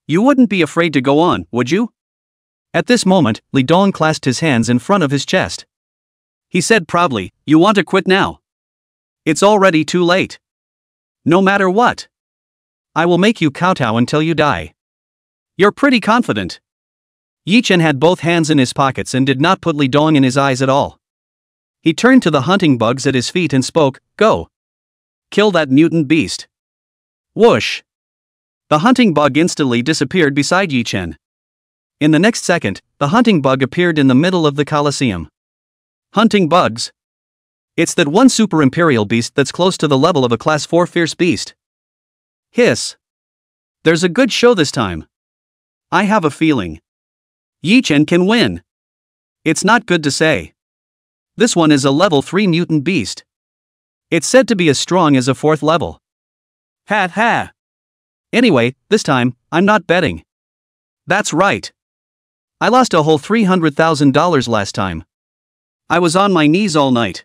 You wouldn't be afraid to go on, would you? At this moment, Li Dong clasped his hands in front of his chest. He said proudly, you want to quit now? It's already too late. No matter what. I will make you kowtow until you die. You're pretty confident. Yichen had both hands in his pockets and did not put Li Dong in his eyes at all. He turned to the hunting bugs at his feet and spoke, go. Kill that mutant beast. Whoosh. The hunting bug instantly disappeared beside Yichen. In the next second, the hunting bug appeared in the middle of the coliseum. Hunting bugs. It's that one super imperial beast that's close to the level of a class 4 fierce beast. Hiss. There's a good show this time. I have a feeling Yichen can win. It's not good to say. This one is a level 3 mutant beast. It's said to be as strong as a 4th level. Ha ha. Anyway, this time, I'm not betting. That's right. I lost a whole $300,000 last time. I was on my knees all night.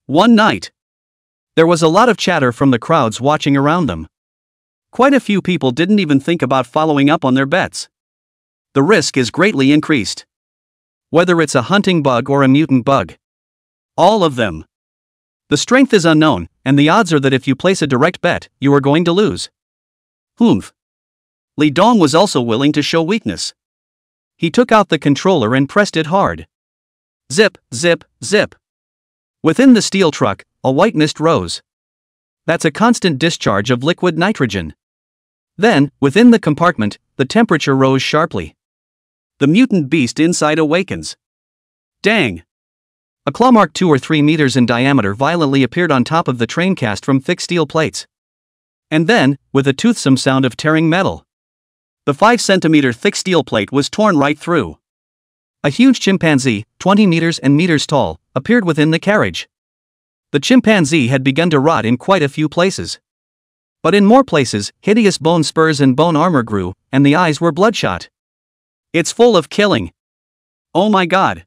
One night. There was a lot of chatter from the crowds watching around them. Quite a few people didn't even think about following up on their bets. The risk is greatly increased. Whether it's a hunting bug or a mutant bug. All of them. The strength is unknown, and the odds are that if you place a direct bet, you are going to lose. Humph. Li Dong was also willing to show weakness. He took out the controller and pressed it hard. Zip, zip, zip. Within the steel truck, a white mist rose. That's a constant discharge of liquid nitrogen. Then, within the compartment, the temperature rose sharply. The mutant beast inside awakens. Dang! A claw mark 2 or 3 meters in diameter violently appeared on top of the train cast from thick steel plates. And then, with a toothsome sound of tearing metal, the 5-centimeter thick steel plate was torn right through. A huge chimpanzee, 20 meters and meters tall, appeared within the carriage. The chimpanzee had begun to rot in quite a few places. But in more places, hideous bone spurs and bone armor grew, and the eyes were bloodshot. It's full of killing. Oh my god.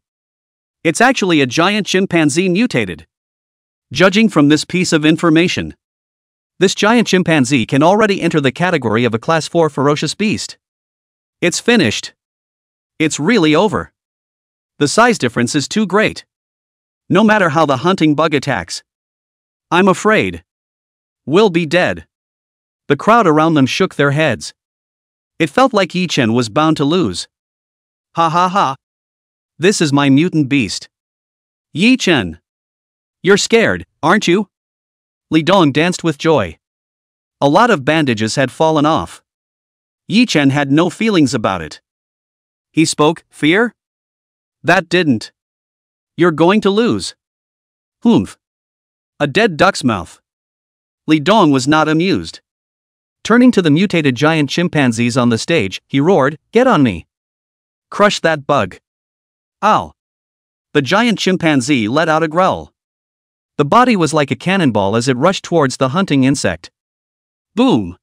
It's actually a giant chimpanzee mutated. Judging from this piece of information, this giant chimpanzee can already enter the category of a class 4 ferocious beast. It's finished. It's really over. The size difference is too great. No matter how the hunting bug attacks, I'm afraid we'll be dead. The crowd around them shook their heads. It felt like Yichen was bound to lose. Ha ha ha. This is my mutant beast. Yichen. You're scared, aren't you? Li Dong danced with joy. A lot of bandages had fallen off. Yichen had no feelings about it. He spoke, fear? That didn't. You're going to lose. Humph. A dead duck's mouth. Li Dong was not amused. Turning to the mutated giant chimpanzees on the stage, he roared, "Get on me! Crush that bug!" Ow! The giant chimpanzee let out a growl. The body was like a cannonball as it rushed towards the hunting insect. Boom!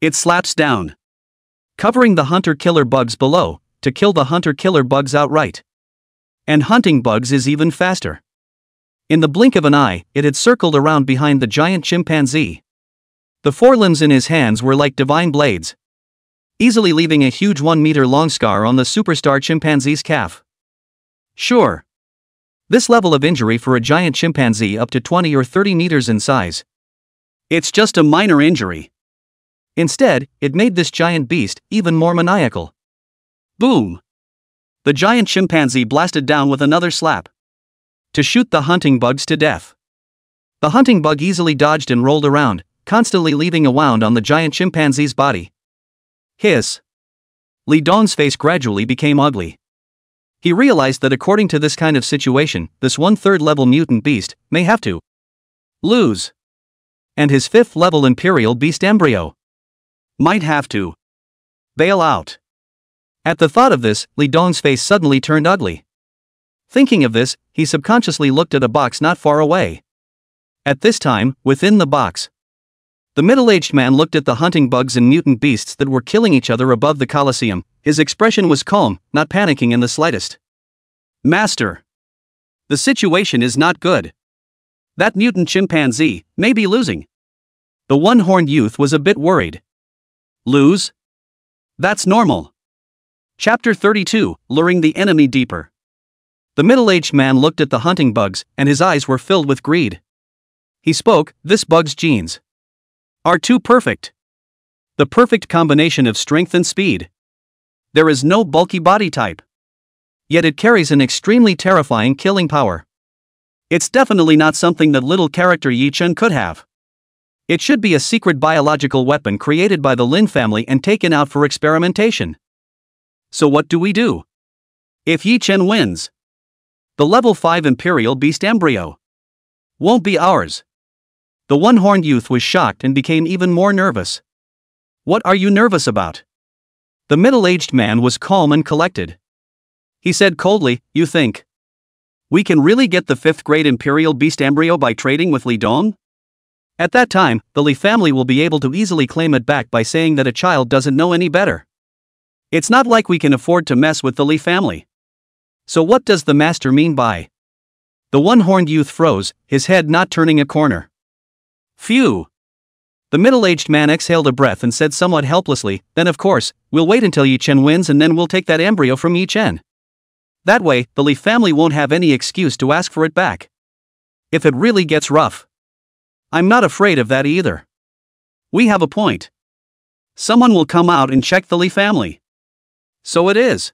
It slaps down, covering the hunter-killer bugs below, to kill the hunter-killer bugs outright. And hunting bugs is even faster. In the blink of an eye, it had circled around behind the giant chimpanzee. The forelimbs in his hands were like divine blades, easily leaving a huge 1-meter-long scar on the superstar chimpanzee's calf. Sure. This level of injury for a giant chimpanzee up to 20 or 30 meters in size. It's just a minor injury. Instead, it made this giant beast even more maniacal. Boom! The giant chimpanzee blasted down with another slap, to shoot the hunting bugs to death. The hunting bug easily dodged and rolled around, constantly leaving a wound on the giant chimpanzee's body. Hiss! Li Dong's face gradually became ugly. He realized that according to this kind of situation, this 1/3 level mutant beast may have to lose. And his 5th level imperial beast embryo might have to bail out. At the thought of this, Li Dong's face suddenly turned ugly. Thinking of this, he subconsciously looked at a box not far away. At this time, within the box, the middle-aged man looked at the hunting bugs and mutant beasts that were killing each other above the Colosseum. His expression was calm, not panicking in the slightest. Master, the situation is not good. That mutant chimpanzee may be losing. The one-horned youth was a bit worried. Lose? That's normal. Chapter 32, Luring the Enemy Deeper. The middle-aged man looked at the hunting bugs, and his eyes were filled with greed. He spoke, "This bug's genes are too perfect. The perfect combination of strength and speed. There is no bulky body type. Yet it carries an extremely terrifying killing power. It's definitely not something that little character Yi Chen could have. It should be a secret biological weapon created by the Lin family and taken out for experimentation. So what do we do? If Yi Chen wins, the level 5 Imperial Beast embryo won't be ours." The one-horned youth was shocked and became even more nervous. "What are you nervous about?" The middle-aged man was calm and collected. He said coldly, "You think we can really get the 5th grade Imperial Beast embryo by trading with Li Dong? At that time, the Li family will be able to easily claim it back by saying that a child doesn't know any better. It's not like we can afford to mess with the Li family. So what does the master mean by?" The one-horned youth froze, his head not turning a corner. Phew! The middle-aged man exhaled a breath and said somewhat helplessly, "Then of course, we'll wait until Yi Chen wins and then we'll take that embryo from Yi Chen. That way, the Li family won't have any excuse to ask for it back. If it really gets rough. I'm not afraid of that either. We have a point. Someone will come out and check the Li family." "So it is.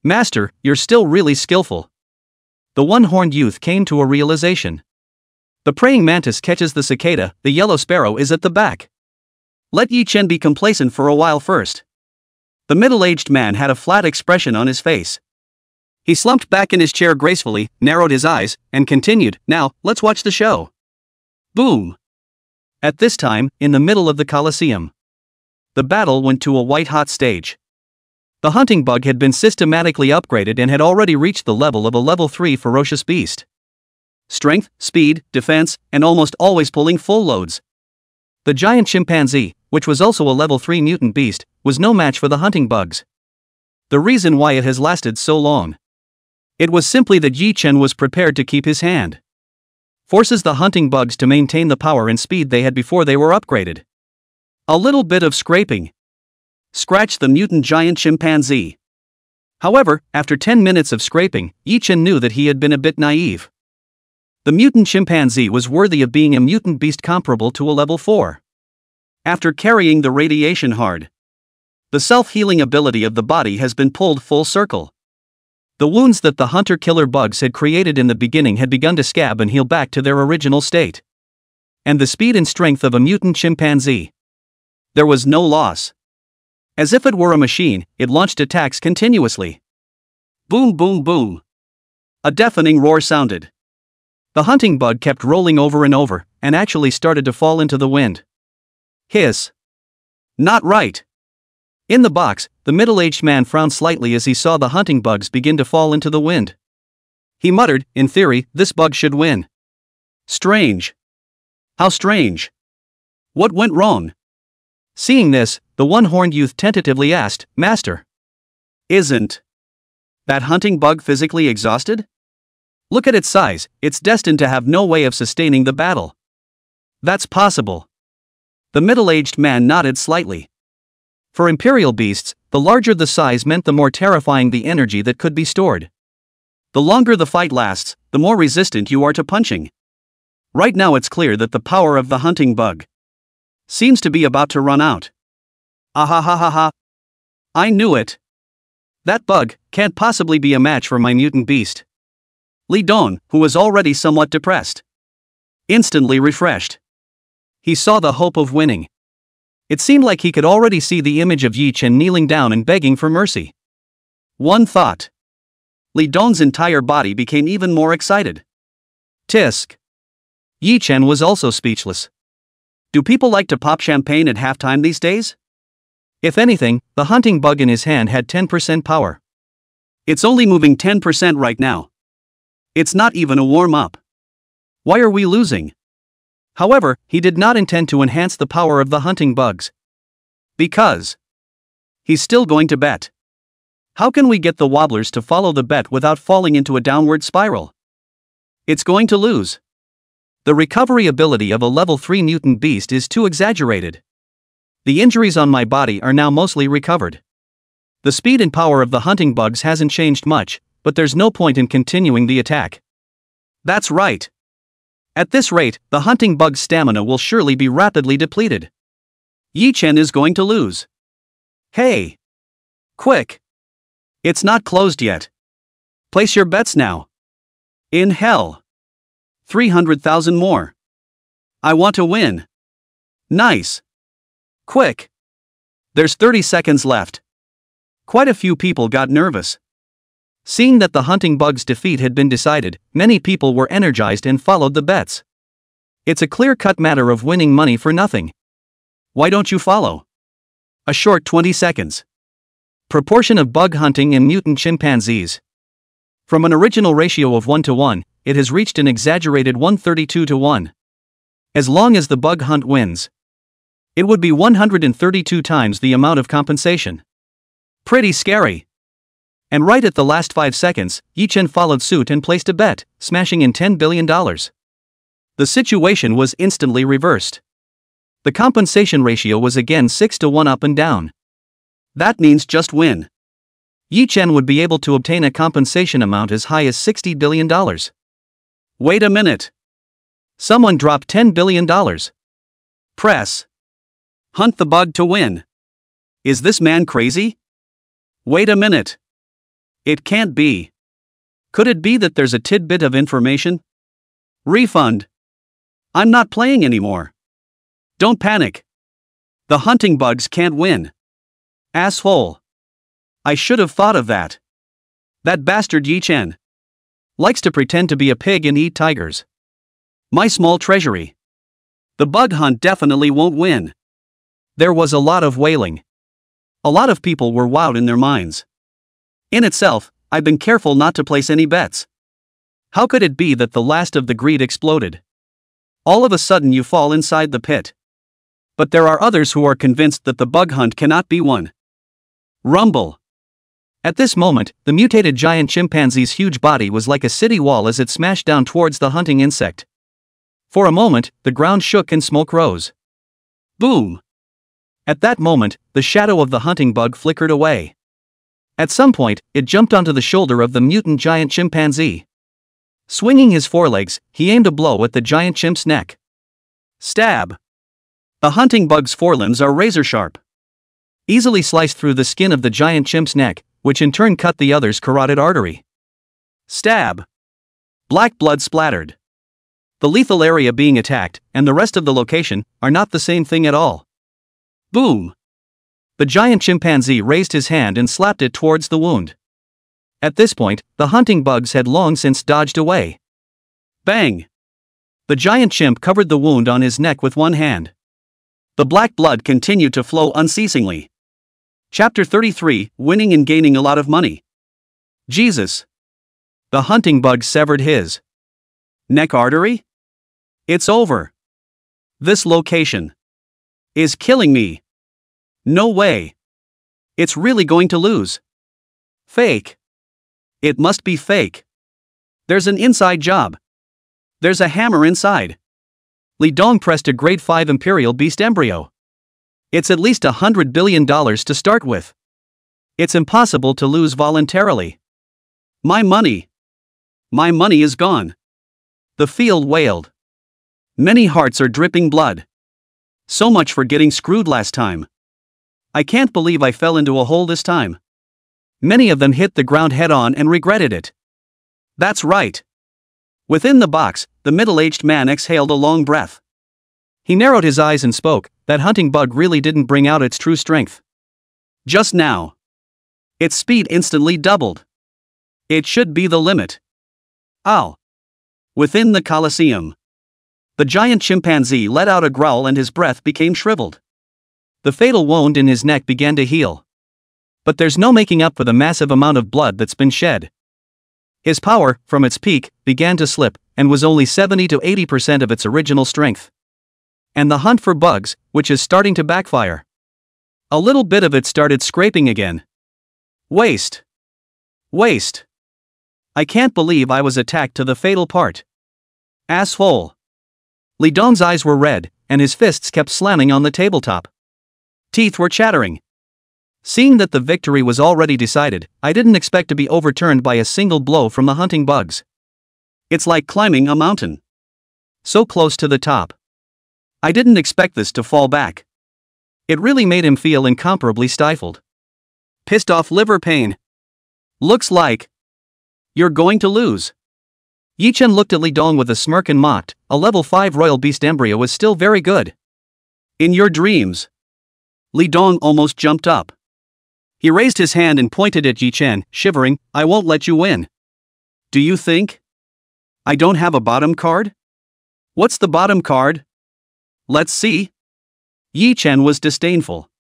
Master, you're still really skillful." The one-horned youth came to a realization. The praying mantis catches the cicada, the yellow sparrow is at the back. Let Yi Chen be complacent for a while first. The middle-aged man had a flat expression on his face. He slumped back in his chair gracefully, narrowed his eyes, and continued, "Now, let's watch the show." Boom! At this time, in the middle of the Colosseum, the battle went to a white-hot stage. The hunting bug had been systematically upgraded and had already reached the level of a level 3 ferocious beast. Strength, speed, defense, and almost always pulling full loads. The giant chimpanzee, which was also a level 3 mutant beast, was no match for the hunting bugs. The reason why it has lasted so long. It was simply that Yi Chen was prepared to keep his hand. Forces the hunting bugs to maintain the power and speed they had before they were upgraded. A little bit of scraping scratched the mutant giant chimpanzee. However, after 10 minutes of scraping, Yi Chen knew that he had been a bit naive. The mutant chimpanzee was worthy of being a mutant beast comparable to a level 4. After carrying the radiation hard, the self-healing ability of the body has been pulled full circle. The wounds that the hunter-killer bugs had created in the beginning had begun to scab and heal back to their original state. And the speed and strength of a mutant chimpanzee. There was no loss. As if it were a machine, it launched attacks continuously. Boom, boom, boom. A deafening roar sounded. The hunting bug kept rolling over and over, and actually started to fall into the wind. Hiss. Not right. In the box, the middle-aged man frowned slightly as he saw the hunting bugs begin to fall into the wind. He muttered, in theory, this bug should win. Strange. How strange. What went wrong? Seeing this, the one-horned youth tentatively asked, Master, isn't that hunting bug physically exhausted? Look at its size, it's destined to have no way of sustaining the battle. That's possible. The middle-aged man nodded slightly. For imperial beasts, the larger the size meant the more terrifying the energy that could be stored. The longer the fight lasts, the more resistant you are to punching. Right now it's clear that the power of the hunting bug seems to be about to run out. Ahahaha. I knew it. That bug can't possibly be a match for my mutant beast. Li Don, who was already somewhat depressed, instantly refreshed. He saw the hope of winning. It seemed like he could already see the image of Yi Chen kneeling down and begging for mercy. One thought. Li Don's entire body became even more excited. Tisk. Yi Chen was also speechless. Do people like to pop champagne at halftime these days? If anything, the hunting bug in his hand had 10% power. It's only moving 10% right now. It's not even a warm-up. Why are we losing? However, he did not intend to enhance the power of the hunting bugs. Because he's still going to bet. How can we get the wobblers to follow the bet without falling into a downward spiral? It's going to lose. The recovery ability of a level 3 mutant beast is too exaggerated. The injuries on my body are now mostly recovered. The speed and power of the hunting bugs hasn't changed much, but there's no point in continuing the attack. That's right. At this rate, the hunting bug's stamina will surely be rapidly depleted. Yi Chen is going to lose. Hey! Quick! It's not closed yet. Place your bets now. In hell. 300,000 more. I want to win. Nice. Quick. There's 30 seconds left. Quite a few people got nervous. Seeing that the hunting bug's defeat had been decided, many people were energized and followed the bets. It's a clear-cut matter of winning money for nothing. Why don't you follow? A short 20 seconds. Proportion of bug hunting in mutant chimpanzees. From an original ratio of 1:1, it has reached an exaggerated 132:1. As long as the bug hunt wins, it would be 132 times the amount of compensation. Pretty scary. And right at the last 5 seconds, Yi Chen followed suit and placed a bet, smashing in $10 billion. The situation was instantly reversed. The compensation ratio was again 6:1 up and down. That means just win. Yi Chen would be able to obtain a compensation amount as high as $60 billion. Wait a minute. Someone dropped $10 billion. Press. Hunt the bug to win. Is this man crazy? Wait a minute. It can't be. Could it be that there's a tidbit of information? Refund. I'm not playing anymore. Don't panic. The hunting bugs can't win. Asshole. I should have thought of that. That bastard Yi Chen likes to pretend to be a pig and eat tigers. My small treasury. The bug hunt definitely won't win. There was a lot of wailing. A lot of people were wowed in their minds. In itself, I've been careful not to place any bets. How could it be that the last of the greed exploded? All of a sudden you fall inside the pit. But there are others who are convinced that the bug hunt cannot be won. Rumble. At this moment, the mutated giant chimpanzee's huge body was like a city wall as it smashed down towards the hunting insect. For a moment, the ground shook and smoke rose. Boom! At that moment, the shadow of the hunting bug flickered away. At some point, it jumped onto the shoulder of the mutant giant chimpanzee. Swinging his forelegs, he aimed a blow at the giant chimp's neck. Stab! The hunting bug's forelimbs are razor-sharp. Easily sliced through the skin of the giant chimp's neck, which in turn cut the other's carotid artery. Stab! Black blood splattered. The lethal area being attacked, and the rest of the location, are not the same thing at all. Boom! The giant chimpanzee raised his hand and slapped it towards the wound. At this point, the hunting bugs had long since dodged away. Bang! The giant chimp covered the wound on his neck with one hand. The black blood continued to flow unceasingly. Chapter 33, Winning and Gaining a Lot of Money. Jesus! The hunting bug severed his neck artery? It's over. This location is killing me. No way. It's really going to lose. Fake. It must be fake. There's an inside job. There's a hammer inside. Li Dong pressed a grade 5 Imperial Beast embryo. It's at least $100 billion to start with. It's impossible to lose voluntarily. My money. My money is gone. The field wailed. Many hearts are dripping blood. So much for getting screwed last time. I can't believe I fell into a hole this time. Many of them hit the ground head-on and regretted it. That's right. Within the box, the middle-aged man exhaled a long breath. He narrowed his eyes and spoke. That hunting bug really didn't bring out its true strength. Just now. Its speed instantly doubled. It should be the limit. Ow! Within the Colosseum. The giant chimpanzee let out a growl and his breath became shriveled. The fatal wound in his neck began to heal. But there's no making up for the massive amount of blood that's been shed. His power, from its peak, began to slip, and was only 70 to 80% of its original strength. And the hunt for bugs, which is starting to backfire. A little bit of it started scraping again. Waste. Waste. I can't believe I was attacked to the fatal part. Asshole. Li Dong's eyes were red, and his fists kept slamming on the tabletop. Teeth were chattering. Seeing that the victory was already decided, I didn't expect to be overturned by a single blow from the hunting bugs. It's like climbing a mountain. So close to the top. I didn't expect this to fall back. It really made him feel incomparably stifled. Pissed off liver pain. Looks like you're going to lose. Yi Chen looked at Li Dong with a smirk and mocked. A level 5 royal beast embryo was still very good. In your dreams. Li Dong almost jumped up. He raised his hand and pointed at Yi Chen, shivering. I won't let you win. Do you think I don't have a bottom card? What's the bottom card? Let's see. Yi Chen was disdainful.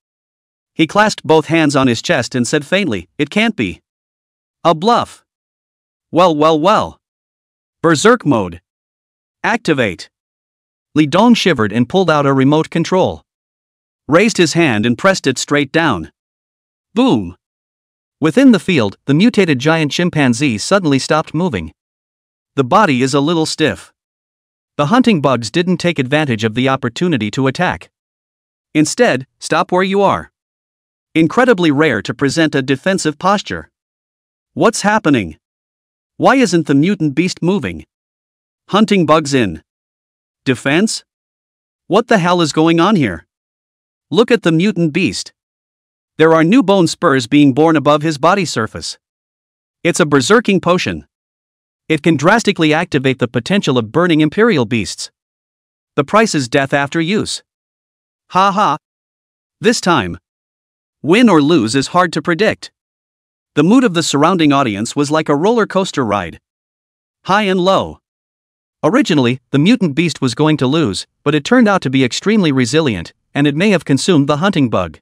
He clasped both hands on his chest and said faintly, it can't be. A bluff. Well. Berserk mode. Activate. Li Dong shivered and pulled out a remote control. Raised his hand and pressed it straight down. Boom. Within the field, the mutated giant chimpanzee suddenly stopped moving. The body is a little stiff. The hunting bugs didn't take advantage of the opportunity to attack. Instead, stop where you are. Incredibly rare to present a defensive posture. What's happening? Why isn't the mutant beast moving? Hunting bugs in defense? What the hell is going on here? Look at the mutant beast. There are new bone spurs being born above his body surface. It's a berserking potion. It can drastically activate the potential of burning imperial beasts. The price is death after use. Ha ha. This time. Win or lose is hard to predict. The mood of the surrounding audience was like a roller coaster ride. High and low. Originally, the mutant beast was going to lose, but it turned out to be extremely resilient, and it may have consumed the hunting bug.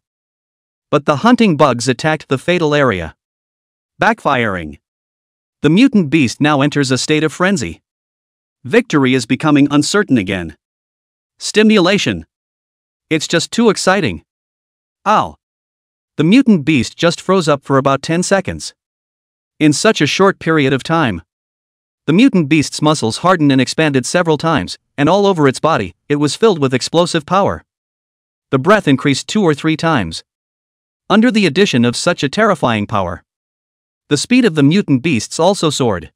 But the hunting bugs attacked the fatal area. Backfiring. The mutant beast now enters a state of frenzy. Victory is becoming uncertain again. Stimulation. It's just too exciting. Ow. The mutant beast just froze up for about 10 seconds. In such a short period of time. The mutant beast's muscles hardened and expanded several times, and all over its body, it was filled with explosive power. The breath increased 2 or 3 times. Under the addition of such a terrifying power, the speed of the mutant beasts also soared.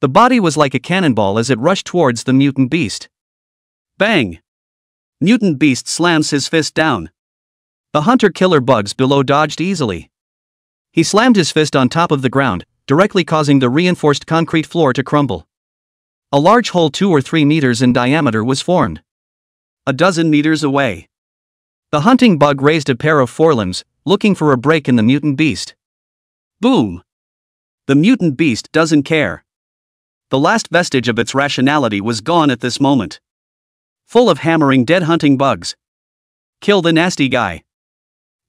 The body was like a cannonball as it rushed towards the mutant beast. Bang! Mutant beast slams his fist down. The hunter-killer bugs below dodged easily. He slammed his fist on top of the ground, directly causing the reinforced concrete floor to crumble. A large hole 2 or 3 meters in diameter was formed. A dozen meters away. The hunting bug raised a pair of forelimbs, looking for a break in the mutant beast. Boom! The mutant beast doesn't care. The last vestige of its rationality was gone at this moment. Full of hammering dead hunting bugs. Kill the nasty guy.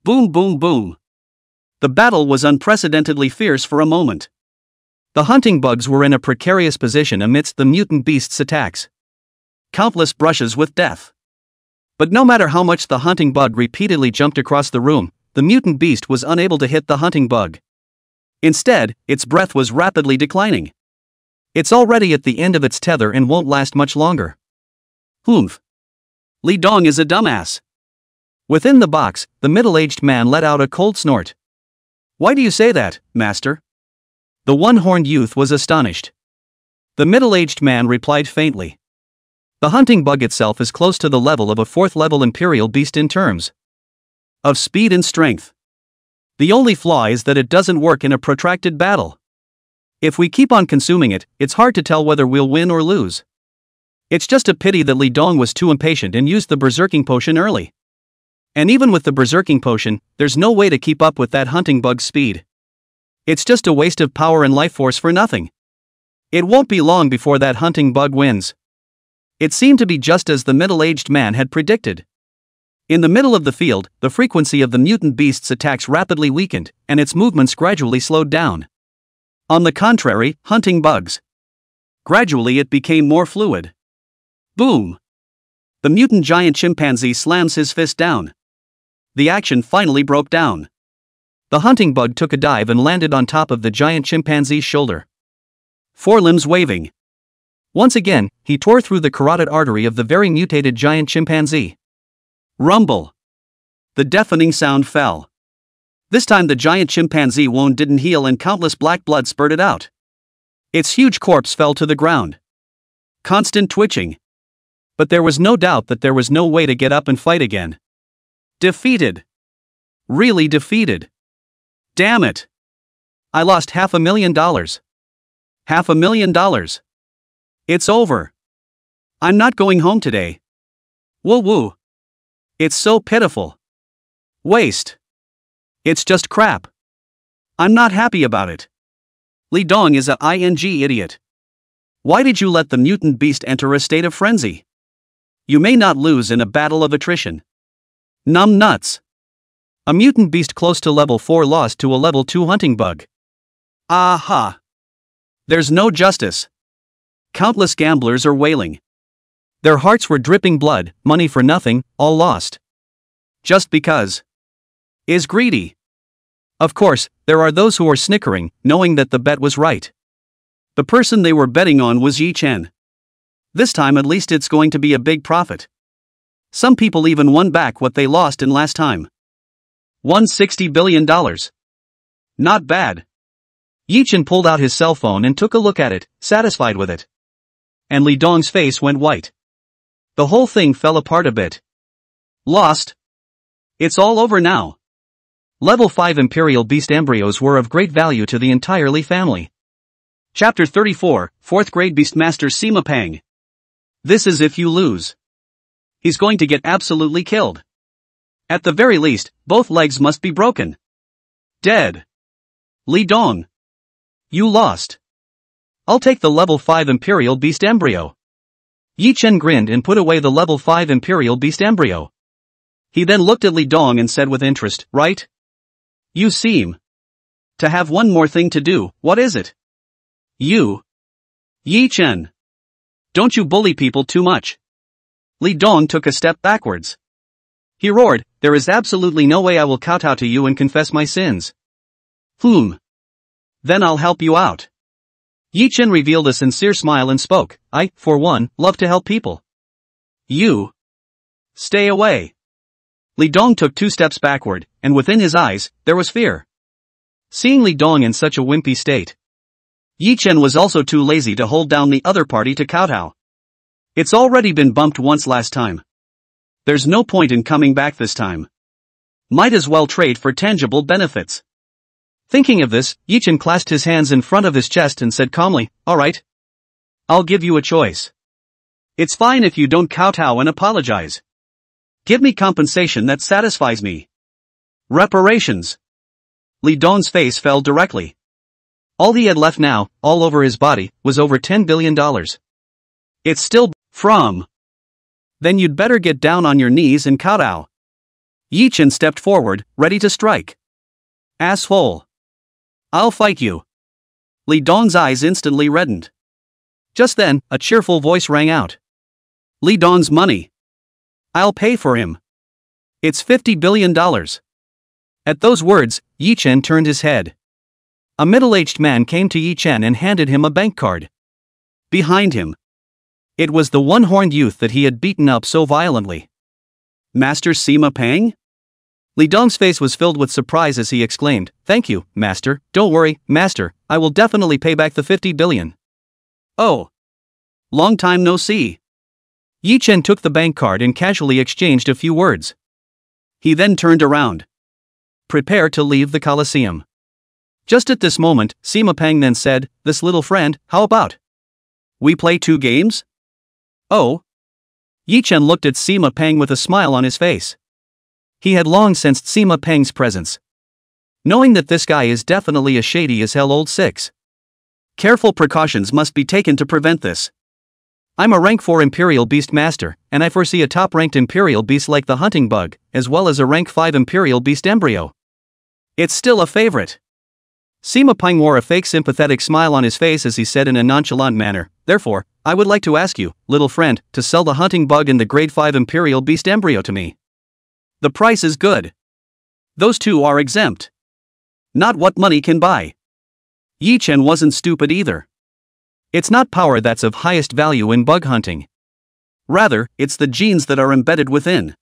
Boom boom boom. The battle was unprecedentedly fierce for a moment. The hunting bugs were in a precarious position amidst the mutant beast's attacks. Countless brushes with death. But no matter how much the hunting bug repeatedly jumped across the room, the mutant beast was unable to hit the hunting bug. Instead, its breath was rapidly declining. It's already at the end of its tether and won't last much longer. Humph. Li Dong is a dumbass. Within the box, the middle-aged man let out a cold snort. Why do you say that, master? The one-horned youth was astonished. The middle-aged man replied faintly. The hunting bug itself is close to the level of a 4th-level imperial beast in terms of speed and strength. The only flaw is that it doesn't work in a protracted battle. If we keep on consuming it, it's hard to tell whether we'll win or lose. It's just a pity that Li Dong was too impatient and used the berserking potion early. And even with the berserking potion, there's no way to keep up with that hunting bug's speed. It's just a waste of power and life force for nothing. It won't be long before that hunting bug wins. It seemed to be just as the middle-aged man had predicted. In the middle of the field, the frequency of the mutant beast's attacks rapidly weakened, and its movements gradually slowed down. On the contrary, hunting bugs. Gradually it became more fluid. Boom! The mutant giant chimpanzee slams his fist down. The action finally broke down. The hunting bug took a dive and landed on top of the giant chimpanzee's shoulder. Forelimbs waving. Once again, he tore through the carotid artery of the very mutated giant chimpanzee. Rumble. The deafening sound fell. This time the giant chimpanzee wound didn't heal and countless black blood spurted out. Its huge corpse fell to the ground. Constant twitching. But there was no doubt that there was no way to get up and fight again. Defeated. Really defeated. Damn it. I lost $500,000. $500,000. It's over. I'm not going home today. Woo woo. It's so pitiful. Waste. It's just crap. I'm not happy about it. Li Dong is a idiot. Why did you let the mutant beast enter a state of frenzy? You may not lose in a battle of attrition. Numb nuts. A mutant beast close to level 4 lost to a level 2 hunting bug. Aha. There's no justice. Countless gamblers are wailing. Their hearts were dripping blood, money for nothing, all lost. Just because. Is greedy. Of course, there are those who are snickering, knowing that the bet was right. The person they were betting on was Yi Chen. This time at least it's going to be a big profit. Some people even won back what they lost in last time. $160 billion. Not bad. Yi Chen pulled out his cell phone and took a look at it, satisfied with it. And Li Dong's face went white. The whole thing fell apart a bit. Lost. It's all over now. Level 5 Imperial Beast embryos were of great value to the entire Li family. Chapter 34, 4th Grade Beastmaster Sima Pang. This is if you lose. He's going to get absolutely killed. At the very least, both legs must be broken. Dead. Li Dong. You lost. I'll take the level 5 Imperial Beast embryo. Yi Chen grinned and put away the level 5 Imperial Beast embryo. He then looked at Li Dong and said with interest, right? You seem to have one more thing to do. What is it? You. Yi Chen. Don't you bully people too much. Li Dong took a step backwards. He roared, there is absolutely no way I will kowtow to you and confess my sins. Then I'll help you out. Yi Chen revealed a sincere smile and spoke, I, for one, love to help people. You. Stay away. Li Dong took 2 steps backward, and within his eyes, there was fear. Seeing Li Dong in such a wimpy state, Yi Chen was also too lazy to hold down the other party to kowtow. It's already been bumped once last time. There's no point in coming back this time. Might as well trade for tangible benefits. Thinking of this, Yi Chen clasped his hands in front of his chest and said calmly, alright. I'll give you a choice. It's fine if you don't kowtow and apologize. Give me compensation that satisfies me. Reparations. Li Dong's face fell directly. All he had left now, all over his body, was over $10 billion. It's still from. Then you'd better get down on your knees and kowtow. Yi Chen stepped forward, ready to strike. Asshole. I'll fight you. Li Dong's eyes instantly reddened. Just then, a cheerful voice rang out. Li Dong's money. I'll pay for him. It's $50 billion. At those words, Yi Chen turned his head. A middle-aged man came to Yi Chen and handed him a bank card. Behind him, it was the one-horned youth that he had beaten up so violently. Master Sima Pang? Li Dong's face was filled with surprise as he exclaimed, "Thank you, Master. Don't worry, Master, I will definitely pay back the 50 billion. Oh. Long time no see." Yi Chen took the bank card and casually exchanged a few words. He then turned around. Prepare to leave the Colosseum. Just at this moment, Sima Pang then said, "This little friend, how about we play 2 games? Oh. Yi Chen looked at Sima Pang with a smile on his face. He had long sensed Sima Pang's presence. Knowing that this guy is definitely a shady as hell old 6. Careful precautions must be taken to prevent this. I'm a rank 4 Imperial Beast Master, and I foresee a top-ranked Imperial Beast like the Hunting Bug, as well as a rank 5 Imperial Beast Embryo. It's still a favorite." Sima Pang wore a fake sympathetic smile on his face as he said in a nonchalant manner, "Therefore, I would like to ask you, little friend, to sell the Hunting Bug and the Grade 5 Imperial Beast Embryo to me. The price is good. Those 2 are exempt. Not what money can buy." Yi Chen wasn't stupid either. It's not power that's of highest value in bug hunting. Rather, it's the genes that are embedded within.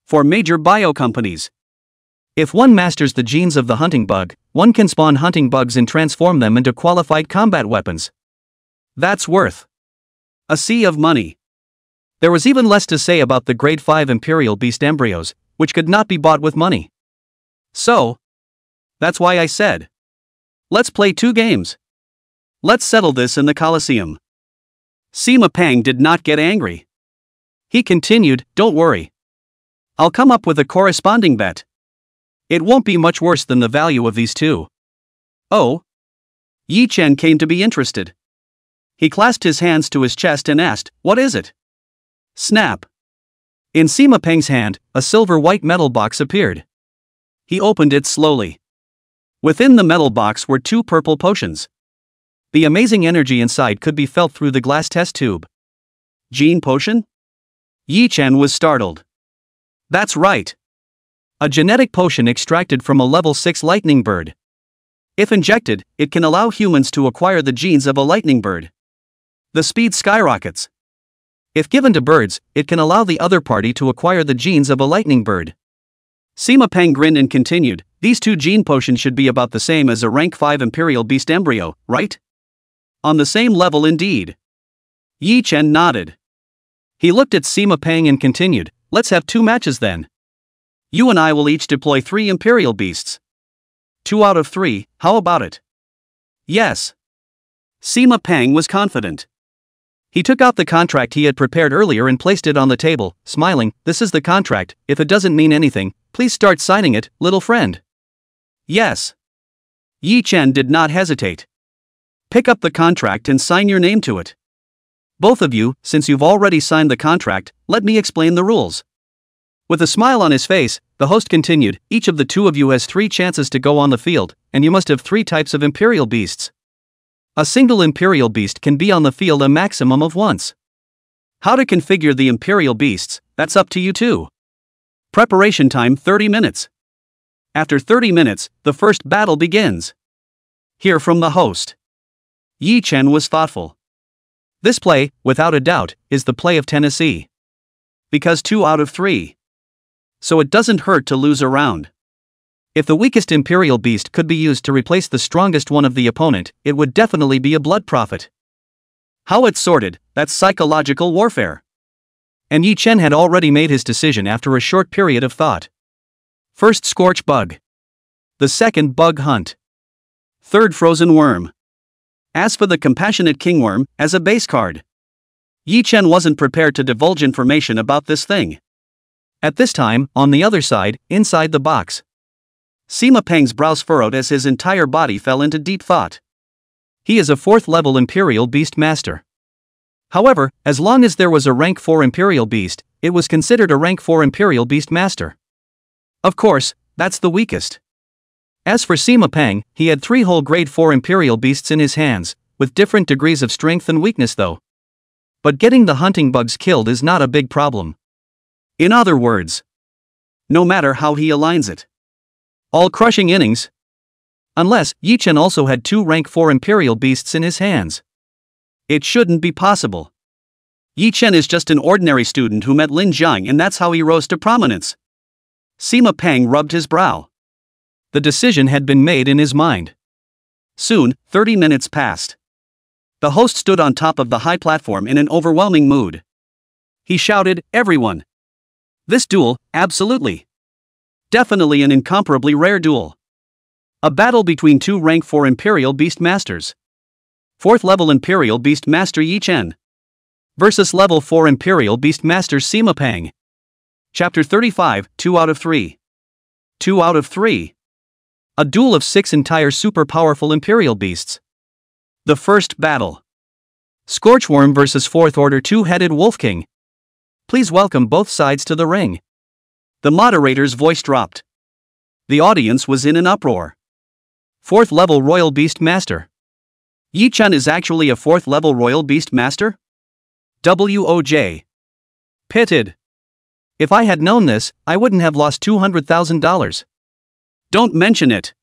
For major bio companies, if one masters the genes of the hunting bug, one can spawn hunting bugs and transform them into qualified combat weapons. That's worth a sea of money. There was even less to say about the Grade 5 Imperial Beast embryos, which could not be bought with money. So, that's why I said, let's play 2 games. Let's settle this in the Colosseum. Sima Pang did not get angry. He continued, "Don't worry. I'll come up with a corresponding bet. It won't be much worse than the value of these 2. Oh? Yi Chen came to be interested. He clasped his hands to his chest and asked, "What is it?" Snap. In Sima Pang's hand, a silver-white metal box appeared. He opened it slowly. Within the metal box were 2 purple potions. The amazing energy inside could be felt through the glass test tube. Gene potion? Yi Chen was startled. That's right. A genetic potion extracted from a level 6 lightning bird. If injected, it can allow humans to acquire the genes of a lightning bird. The speed skyrockets. If given to birds, it can allow the other party to acquire the genes of a lightning bird. Sima Pang grinned and continued, "These 2 gene potions should be about the same as a rank 5 Imperial Beast embryo, right?" "On the same level indeed." Yi Chen nodded. He looked at Sima Pang and continued, "Let's have 2 matches then. You and I will each deploy 3 Imperial Beasts. 2 out of 3, how about it?" "Yes." Sima Pang was confident. He took out the contract he had prepared earlier and placed it on the table, smiling, "This is the contract. If it doesn't mean anything, please start signing it, little friend." "Yes." Yi Chen did not hesitate. "Pick up the contract and sign your name to it. Both of you, since you've already signed the contract, let me explain the rules." With a smile on his face, the host continued, "Each of the 2 of you has 3 chances to go on the field, and you must have 3 types of Imperial Beasts. A single Imperial Beast can be on the field a maximum of once. How to configure the Imperial Beasts, that's up to you too. Preparation time 30 minutes. After 30 minutes, the first battle begins. Hear from the host." Yi Chen was thoughtful. This play, without a doubt, is the play of Tennessee. Because 2 out of 3. So it doesn't hurt to lose a round. If the weakest Imperial Beast could be used to replace the strongest one of the opponent, it would definitely be a blood profit. How it's sorted, that's psychological warfare. And Yi Chen had already made his decision after a short period of thought. First Scorch Bug. The second Bug Hunt. Third Frozen Worm. As for the Compassionate Kingworm, as a base card. Yi Chen wasn't prepared to divulge information about this thing. At this time, on the other side, inside the box, Sima Peng's brows furrowed as his entire body fell into deep thought. He is a 4th level Imperial Beast Master. However, as long as there was a rank 4 Imperial Beast, it was considered a rank 4 Imperial Beast Master. Of course, that's the weakest. As for Sima Peng, he had 3 whole grade 4 Imperial Beasts in his hands, with different degrees of strength and weakness though. But getting the hunting bugs killed is not a big problem. In other words, no matter how he aligns it. All crushing innings. Unless Yi Chen also had 2 rank 4 Imperial Beasts in his hands. It shouldn't be possible. Yi Chen is just an ordinary student who met Lin Jiang and that's how he rose to prominence. Sima Peng rubbed his brow. The decision had been made in his mind. Soon, 30 minutes passed. The host stood on top of the high platform in an overwhelming mood. He shouted, "Everyone! This duel, absolutely! Definitely an incomparably rare duel. A battle between 2 rank 4 Imperial Beast Masters. 4th level Imperial Beast Master Yi Chen versus level 4 Imperial Beast Master Sima Peng." Chapter 35, 2 out of 3. 2 out of 3. A duel of 6 entire super powerful Imperial Beasts. The first battle. Scorchworm versus 4th Order 2-headed Wolf King. Please welcome both sides to the ring. The moderator's voice dropped. The audience was in an uproar. 4th level Royal Beast Master. Yi Chen is actually a 4th level Royal Beast Master? WOJ. Pitted. If I had known this, I wouldn't have lost $200,000. Don't mention it.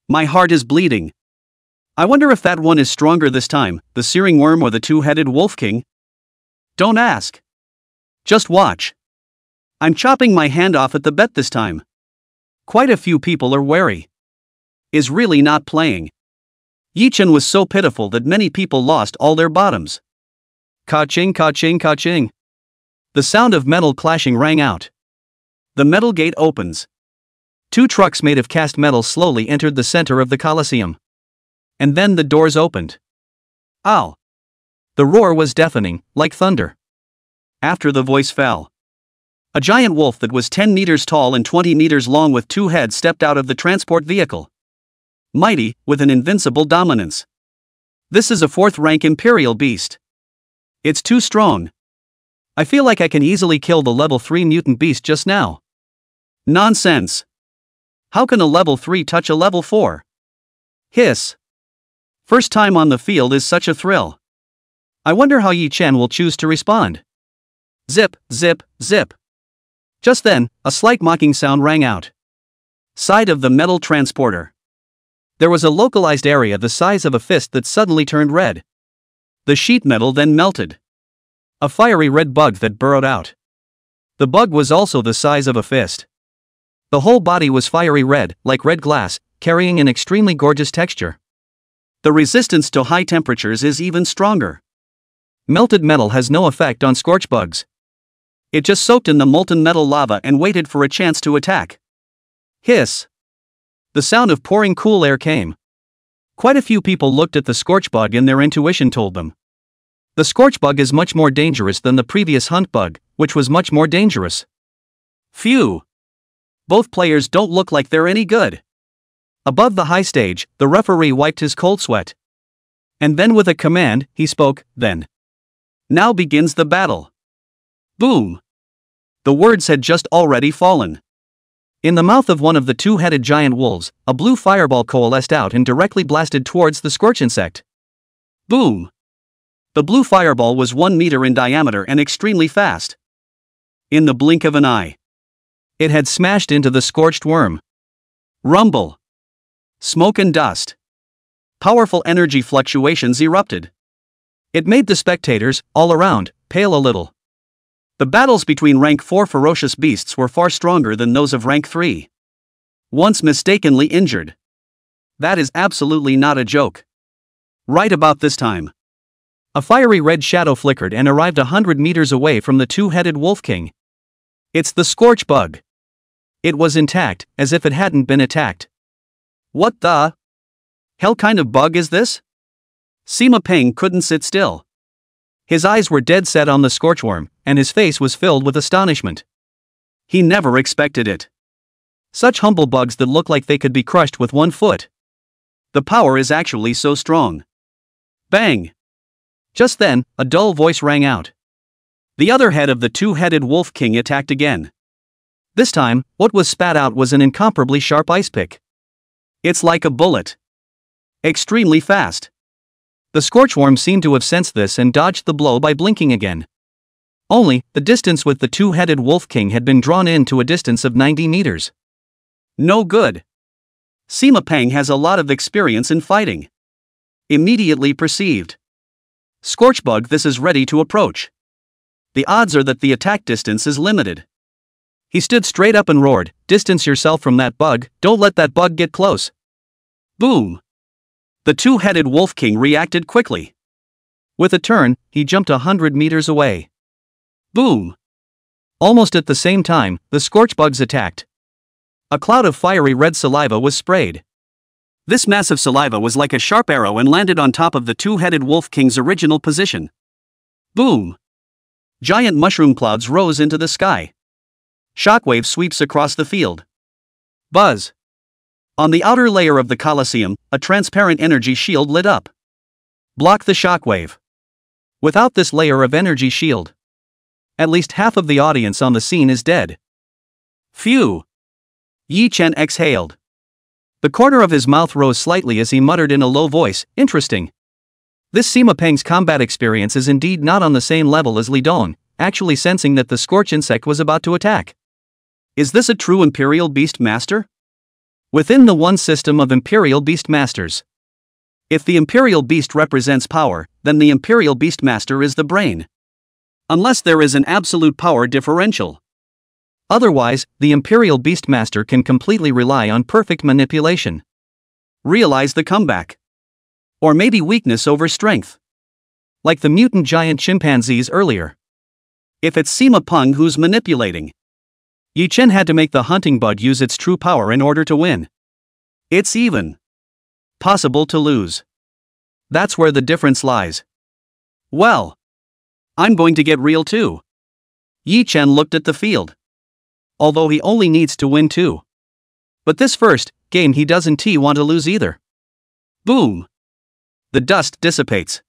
My heart is bleeding. I wonder if that one is stronger this time, the Searing Worm or the 2-headed Wolf King? Don't ask. Just watch. I'm chopping my hand off at the bet this time. Quite a few people are wary. Is really not playing. Yi Chen was so pitiful that many people lost all their bottoms. Ka-ching, ka-ching, ka-ching. The sound of metal clashing rang out. The metal gate opens. 2 trucks made of cast metal slowly entered the center of the Colosseum. And then the doors opened. Ow! The roar was deafening, like thunder. After the voice fell, a giant wolf that was 10 meters tall and 20 meters long with 2 heads stepped out of the transport vehicle. Mighty, with an invincible dominance. This is a 4th rank Imperial Beast. It's too strong. I feel like I can easily kill the level 3 mutant beast just now. Nonsense. How can a level 3 touch a level 4? Hiss. First time on the field is such a thrill. I wonder how Yi Chen will choose to respond. Zip, zip, zip. Just then, a slight mocking sound rang out. Side of the metal transporter. There was a localized area the size of a fist that suddenly turned red. The sheet metal then melted. A fiery red bug that burrowed out. The bug was also the size of a fist. The whole body was fiery red, like red glass, carrying an extremely gorgeous texture. The resistance to high temperatures is even stronger. Melted metal has no effect on scorch bugs. It just soaked in the molten metal lava and waited for a chance to attack. Hiss. The sound of pouring cool air came. Quite a few people looked at the scorch bug and their intuition told them. The scorch bug is much more dangerous than the previous hunt bug, which was much more dangerous. Phew. Both players don't look like they're any good. Above the high stage, the referee wiped his cold sweat. And then with a command, he spoke, then. Now begins the battle. Boom. The words had just already fallen. In the mouth of one of the 2-headed giant wolves, a blue fireball coalesced out and directly blasted towards the scorch insect. Boom. The blue fireball was 1 meter in diameter and extremely fast. In the blink of an eye, it had smashed into the scorched worm. Rumble. Smoke and dust. Powerful energy fluctuations erupted. It made the spectators, all around, pale a little. The battles between rank 4 ferocious beasts were far stronger than those of rank 3. Once mistakenly injured. That is absolutely not a joke. Right about this time, a fiery red shadow flickered and arrived 100 meters away from the 2-headed Wolf King. It's the scorch bug. It was intact, as if it hadn't been attacked. What the hell kind of bug is this? Sima Peng couldn't sit still. His eyes were dead set on the scorchworm, and his face was filled with astonishment. He never expected it. Such humble bugs that look like they could be crushed with one foot. The power is actually so strong. Bang! Just then, a dull voice rang out. The other head of the two-headed Wolf King attacked again. This time, what was spat out was an incomparably sharp ice pick. It's like a bullet. Extremely fast. The Scorchworm seemed to have sensed this and dodged the blow by blinking again. Only, the distance with the two-headed Wolf King had been drawn in to a distance of 90 meters. No good. Sima Pang has a lot of experience in fighting. Immediately perceived. Scorchbug, this is ready to approach. The odds are that the attack distance is limited. He stood straight up and roared, "Distance yourself from that bug, don't let that bug get close." Boom! The two-headed Wolf King reacted quickly. With a turn, he jumped 100 meters away. Boom! Almost at the same time, the Scorchbugs attacked. A cloud of fiery red saliva was sprayed. This massive saliva was like a sharp arrow and landed on top of the two-headed Wolf King's original position. Boom! Giant mushroom clouds rose into the sky. Shockwave sweeps across the field. Buzz! On the outer layer of the Colosseum, a transparent energy shield lit up. Block the shockwave. Without this layer of energy shield, at least half of the audience on the scene is dead. Phew! Yi Chen exhaled. The corner of his mouth rose slightly as he muttered in a low voice, "Interesting. This Sima Peng's combat experience is indeed not on the same level as Li Dong, actually sensing that the Scorch insect was about to attack. Is this a true Imperial Beast Master? Within the one system of Imperial Beast Masters. If the Imperial Beast represents power, then the Imperial Beast Master is the brain. Unless there is an absolute power differential. Otherwise, the Imperial Beastmaster can completely rely on perfect manipulation. Realize the comeback. Or maybe weakness over strength. Like the mutant giant chimpanzees earlier. If it's Sima Peng who's manipulating, Yi Chen had to make the hunting bug use its true power in order to win. It's even possible to lose. That's where the difference lies. Well, I'm going to get real too. Yi Chen looked at the field. Although he only needs to win 2. But this first game he doesn't want to lose either. Boom! The dust dissipates.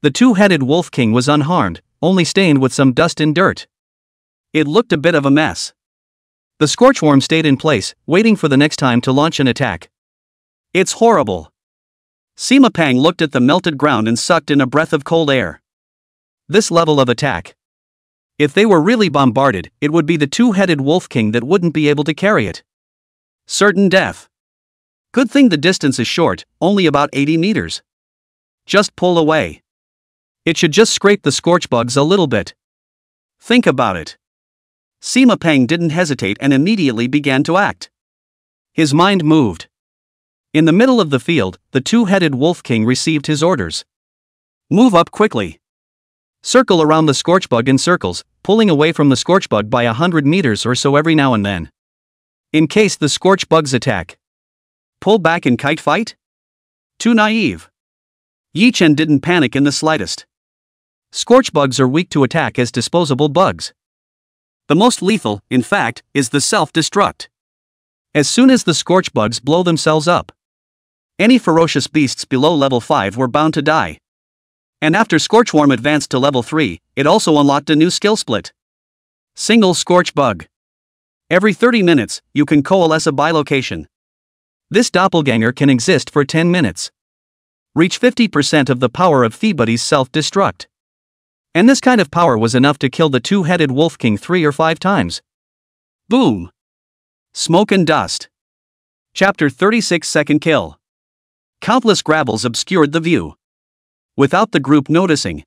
The two-headed Wolf King was unharmed, only stained with some dust and dirt. It looked a bit of a mess. The Scorchworm stayed in place, waiting for the next time to launch an attack. It's horrible. Sima Pang looked at the melted ground and sucked in a breath of cold air. This level of attack. If they were really bombarded, it would be the two-headed Wolf King that wouldn't be able to carry it. Certain death. Good thing the distance is short, only about 80 meters. Just pull away. It should just scrape the Scorchbugs a little bit. Think about it. Sima Peng didn't hesitate and immediately began to act. His mind moved. In the middle of the field, the two-headed Wolf King received his orders. Move up quickly. Circle around the Scorchbug in circles, pulling away from the Scorchbug by 100 meters or so every now and then. In case the Scorchbugs attack. Pull back and kite fight? Too naive. Yi Chen didn't panic in the slightest. Scorchbugs are weak to attack as disposable bugs. The most lethal, in fact, is the self-destruct. As soon as the Scorchbugs blow themselves up, any ferocious beasts below level 5 were bound to die. And after Scorchworm advanced to level 3, it also unlocked a new skill split. Single Scorchbug. Every 30 minutes, you can coalesce a bilocation. This doppelganger can exist for 10 minutes. Reach 50% of the power of Thiebady's self-destruct. And this kind of power was enough to kill the two-headed Wolf King 3 or 5 times. Boom! Smoke and dust. Chapter 36 Second Kill. Countless gravels obscured the view. Without the group noticing,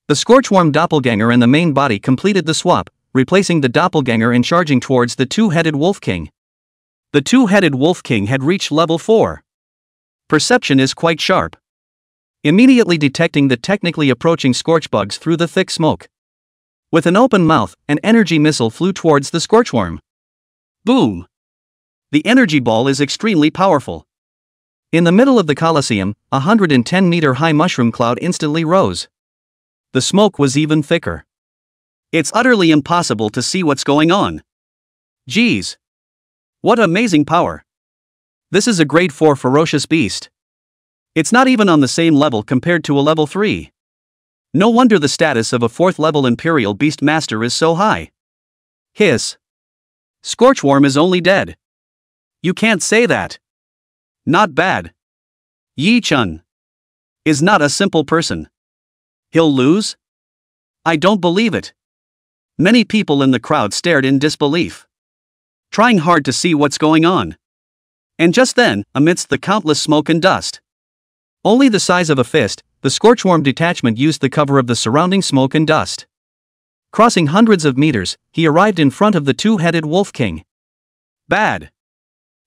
the Scorchworm doppelganger and the main body completed the swap, replacing the doppelganger and charging towards the two-headed Wolf King. The two-headed Wolf King had reached level 4. Perception is quite sharp. Immediately detecting the technically approaching Scorchbugs through the thick smoke. With an open mouth, an energy missile flew towards the Scorchworm. Boom! The energy ball is extremely powerful. In the middle of the Colosseum, a 110-meter-high mushroom cloud instantly rose. The smoke was even thicker. It's utterly impossible to see what's going on. Geez. What amazing power! This is a grade 4 ferocious beast. It's not even on the same level compared to a level 3. No wonder the status of a 4th level Imperial Beast Master is so high. Hiss. Scorchworm is only dead. You can't say that. Not bad. Yi-chun is not a simple person. He'll lose? I don't believe it. Many people in the crowd stared in disbelief, trying hard to see what's going on. And just then, amidst the countless smoke and dust, only the size of a fist, the Scorchworm detachment used the cover of the surrounding smoke and dust. Crossing hundreds of meters, he arrived in front of the two-headed Wolf King. Bad.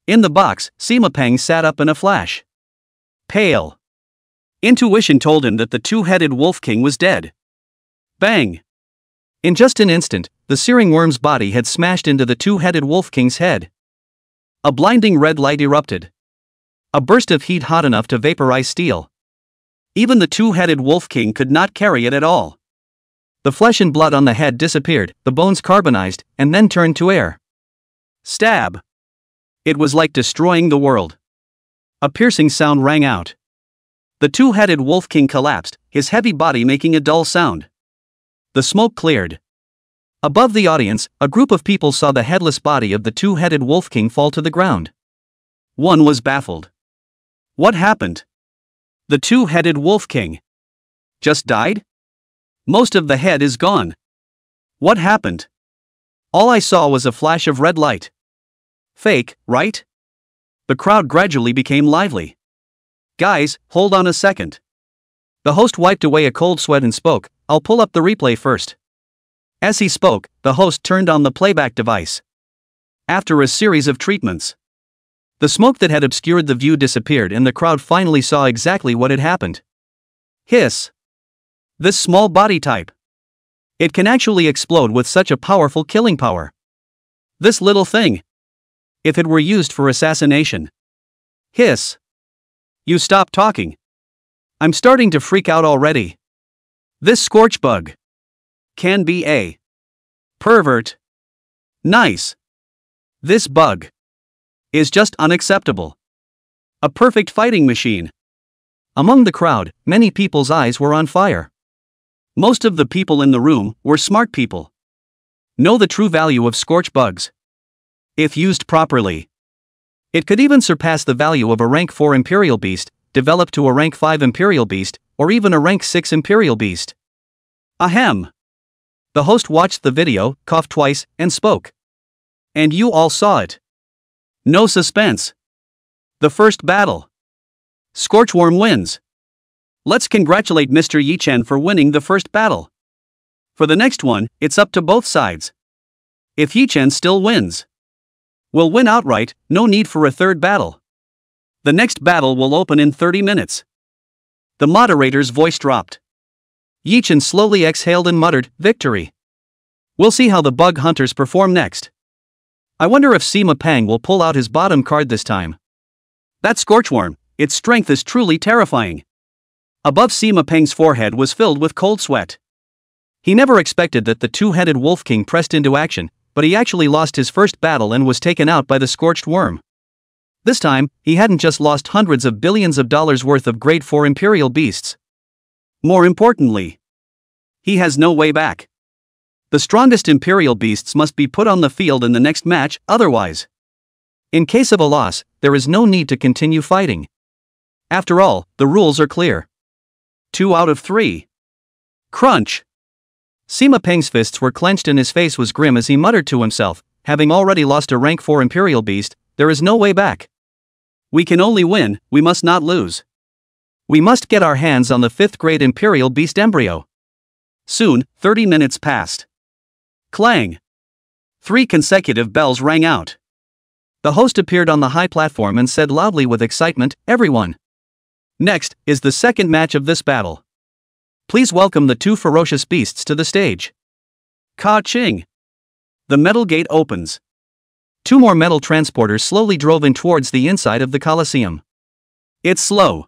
In the box, Sima Peng sat up in a flash. Pale. Intuition told him that the two-headed Wolf King was dead. Bang! In just an instant, the searing worm's body had smashed into the two-headed Wolf King's head. A blinding red light erupted. A burst of heat hot enough to vaporize steel. Even the two-headed Wolf King could not carry it at all. The flesh and blood on the head disappeared, the bones carbonized, and then turned to air. Stab! It was like destroying the world. A piercing sound rang out. The two-headed Wolf King collapsed, his heavy body making a dull sound. The smoke cleared. Above the audience, a group of people saw the headless body of the two-headed Wolf King fall to the ground. One was baffled. What happened? The two-headed Wolf King just died? Most of the head is gone. What happened? All I saw was a flash of red light. Fake, right? The crowd gradually became lively. Guys, hold on a second. The host wiped away a cold sweat and spoke, I'll pull up the replay first. As he spoke, the host turned on the playback device. After a series of treatments, the smoke that had obscured the view disappeared and the crowd finally saw exactly what had happened. Hiss. This small body type. It can actually explode with such a powerful killing power. This little thing. If it were used for assassination. Hiss. You stop talking. I'm starting to freak out already. This scorch bug can be a pervert. Nice. This bug is just unacceptable. A perfect fighting machine. Among the crowd, many people's eyes were on fire. Most of the people in the room were smart people. Know the true value of scorch bugs. If used properly, it could even surpass the value of a rank 4 Imperial Beast, developed to a rank 5 Imperial Beast, or even a rank 6 Imperial Beast. Ahem. The host watched the video, coughed twice, and spoke. And you all saw it. No suspense. The first battle. Scorchworm wins. Let's congratulate Mr. Yi-chan for winning the first battle. For the next one, it's up to both sides. If Yi-chan still wins, we'll win outright, no need for a third battle. The next battle will open in 30 minutes. The moderator's voice dropped. Yi-chan slowly exhaled and muttered, victory. We'll see how the bug hunters perform next. I wonder if Sima Peng will pull out his bottom card this time. That Scorchworm, its strength is truly terrifying. Above Sima Peng's forehead was filled with cold sweat. He never expected that the two-headed Wolf King pressed into action, but he actually lost his first battle and was taken out by the scorched worm. This time, he hadn't just lost hundreds of billions of dollars worth of grade 4 Imperial Beasts. More importantly, he has no way back. The strongest Imperial Beasts must be put on the field in the next match, otherwise, in case of a loss, there is no need to continue fighting. After all, the rules are clear. 2 out of 3. Crunch! Sima Peng's fists were clenched and his face was grim as he muttered to himself, having already lost a rank 4 Imperial Beast, there is no way back. We can only win, we must not lose. We must get our hands on the 5th grade Imperial Beast embryo. Soon, 30 minutes passed. Clang! 3 consecutive bells rang out. The host appeared on the high platform and said loudly with excitement, everyone. Next is the second match of this battle. Please welcome the 2 ferocious beasts to the stage. Ka-ching! The metal gate opens. 2 more metal transporters slowly drove in towards the inside of the Colosseum. It's slow.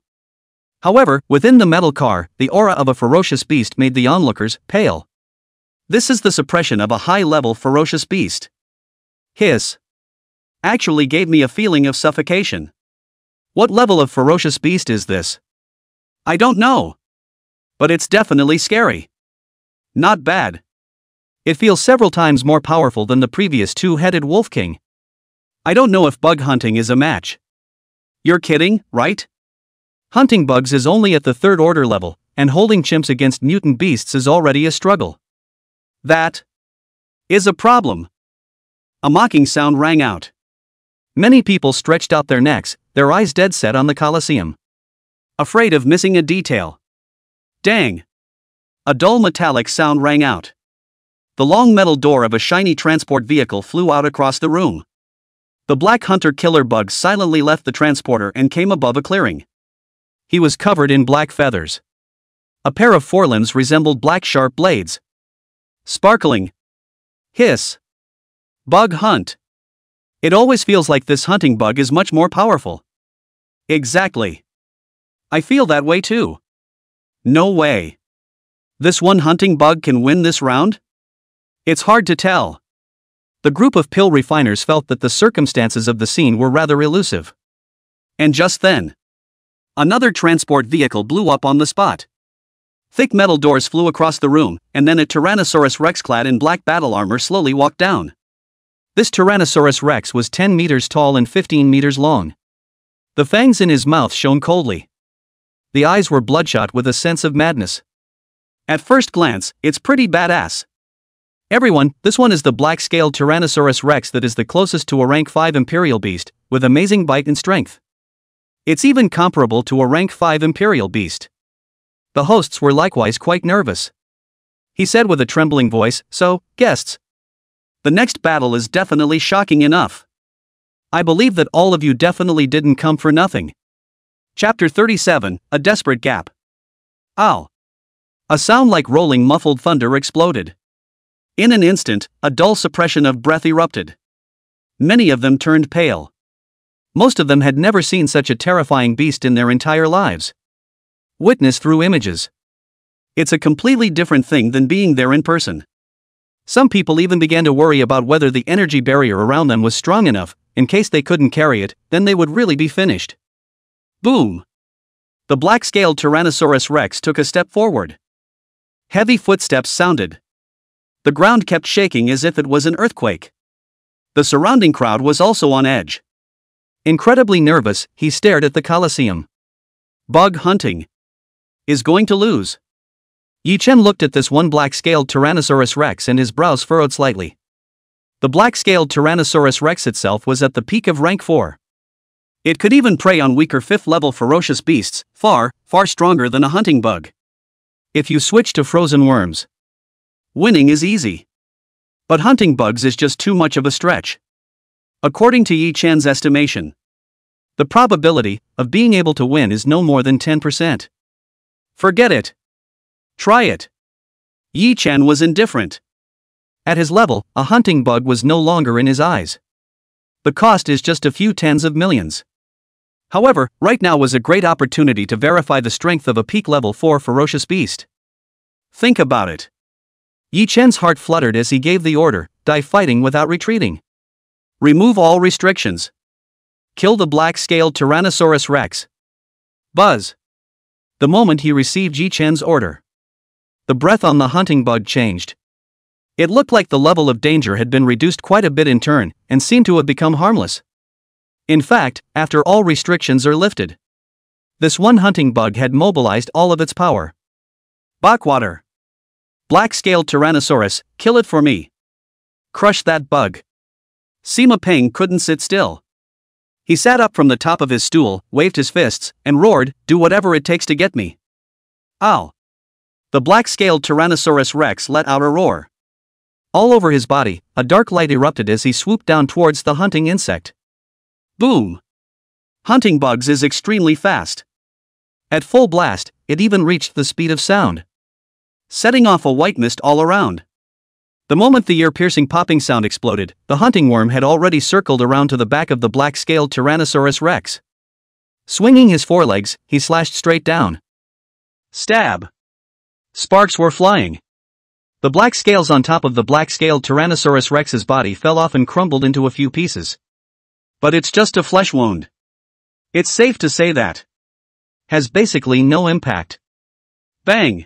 However, within the metal car, the aura of a ferocious beast made the onlookers pale. This is the suppression of a high-level ferocious beast. Hiss. actually gave me a feeling of suffocation. What level of ferocious beast is this? I don't know. But it's definitely scary. Not bad. It feels several times more powerful than the previous two-headed Wolf King. I don't know if bug hunting is a match. You're kidding, right? Hunting bugs is only at the third order level, and holding chimps against mutant beasts is already a struggle. That is a problem. A mocking sound rang out. Many people stretched out their necks, their eyes dead set on the Colosseum. Afraid of missing a detail. Dang! A dull metallic sound rang out. The long metal door of a shiny transport vehicle flew out across the room. The black hunter-killer bug silently left the transporter and came above a clearing. He was covered in black feathers. A pair of forelimbs resembled black sharp blades. Sparkling. Hiss. Bug hunt. It always feels like this hunting bug is much more powerful. Exactly. I feel that way too. No way. This one hunting bug can win this round? It's hard to tell. The group of pill refiners felt that the circumstances of the scene were rather elusive. And just then, another transport vehicle blew up on the spot. Thick metal doors flew across the room, and then a Tyrannosaurus Rex clad in black battle armor slowly walked down. This Tyrannosaurus Rex was 10 meters tall and 15 meters long. The fangs in his mouth shone coldly. The eyes were bloodshot with a sense of madness. At first glance, it's pretty badass. Everyone, this one is the black-scaled Tyrannosaurus Rex that is the closest to a rank 5 Imperial Beast, with amazing bite and strength. It's even comparable to a rank 5 Imperial Beast. The hosts were likewise quite nervous. He said with a trembling voice, "So, guests, the next battle is definitely shocking enough. I believe that all of you definitely didn't come for nothing." Chapter 37, A Desperate Gap. Ow! A sound like rolling muffled thunder exploded. In an instant, a dull suppression of breath erupted. Many of them turned pale. Most of them had never seen such a terrifying beast in their entire lives. Witness through images. It's a completely different thing than being there in person. Some people even began to worry about whether the energy barrier around them was strong enough. In case they couldn't carry it, then they would really be finished. Boom! The black-scaled Tyrannosaurus Rex took a step forward. Heavy footsteps sounded. The ground kept shaking as if it was an earthquake. The surrounding crowd was also on edge. Incredibly nervous, he stared at the Colosseum. Bug hunting is going to lose. Yi Chen looked at this one black-scaled Tyrannosaurus Rex and his brows furrowed slightly. The black-scaled Tyrannosaurus Rex itself was at the peak of rank 4. It could even prey on weaker 5th-level ferocious beasts, far, far stronger than a hunting bug. If you switch to frozen worms, winning is easy. But hunting bugs is just too much of a stretch. According to Yi Chen's estimation, the probability of being able to win is no more than 10%. Forget it. Try it. Yi Chen was indifferent. At his level, a hunting bug was no longer in his eyes. The cost is just a few tens of millions. However, right now was a great opportunity to verify the strength of a peak level 4 ferocious beast. Think about it. Yi Chen's heart fluttered as he gave the order, "Die fighting without retreating. Remove all restrictions. Kill the black-scaled Tyrannosaurus Rex." Buzz. The moment he received Yi Chen's order, the breath on the hunting bug changed. It looked like the level of danger had been reduced quite a bit in turn, and seemed to have become harmless. In fact, after all restrictions are lifted, this one hunting bug had mobilized all of its power. Backwater. Black-scaled Tyrannosaurus, kill it for me. Crush that bug. Sima Peng couldn't sit still. He sat up from the top of his stool, waved his fists, and roared, "Do whatever it takes to get me." Ow! The black-scaled Tyrannosaurus Rex let out a roar. All over his body, a dark light erupted as he swooped down towards the hunting insect. Boom! Hunting bugs is extremely fast. At full blast, it even reached the speed of sound, setting off a white mist all around. The moment the ear-piercing popping sound exploded, the hunting worm had already circled around to the back of the black-scaled Tyrannosaurus Rex. Swinging his forelegs, he slashed straight down. Stab! Sparks were flying. The black scales on top of the black-scaled Tyrannosaurus Rex's body fell off and crumbled into a few pieces. But it's just a flesh wound. It's safe to say that. Has basically no impact. Bang!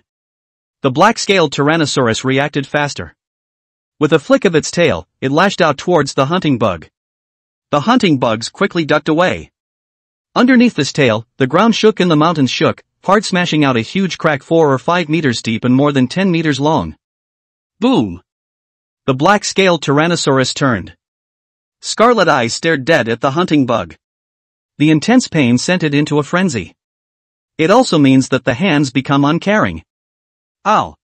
The black-scaled Tyrannosaurus reacted faster. With a flick of its tail, it lashed out towards the hunting bug. The hunting bugs quickly ducked away. Underneath this tail, the ground shook and the mountains shook, hard smashing out a huge crack 4 or 5 meters deep and more than 10 meters long. Boom! The black-scaled Tyrannosaurus turned. Scarlet eyes stared dead at the hunting bug. The intense pain sent it into a frenzy. It also means that the hands become uncaring. Ow!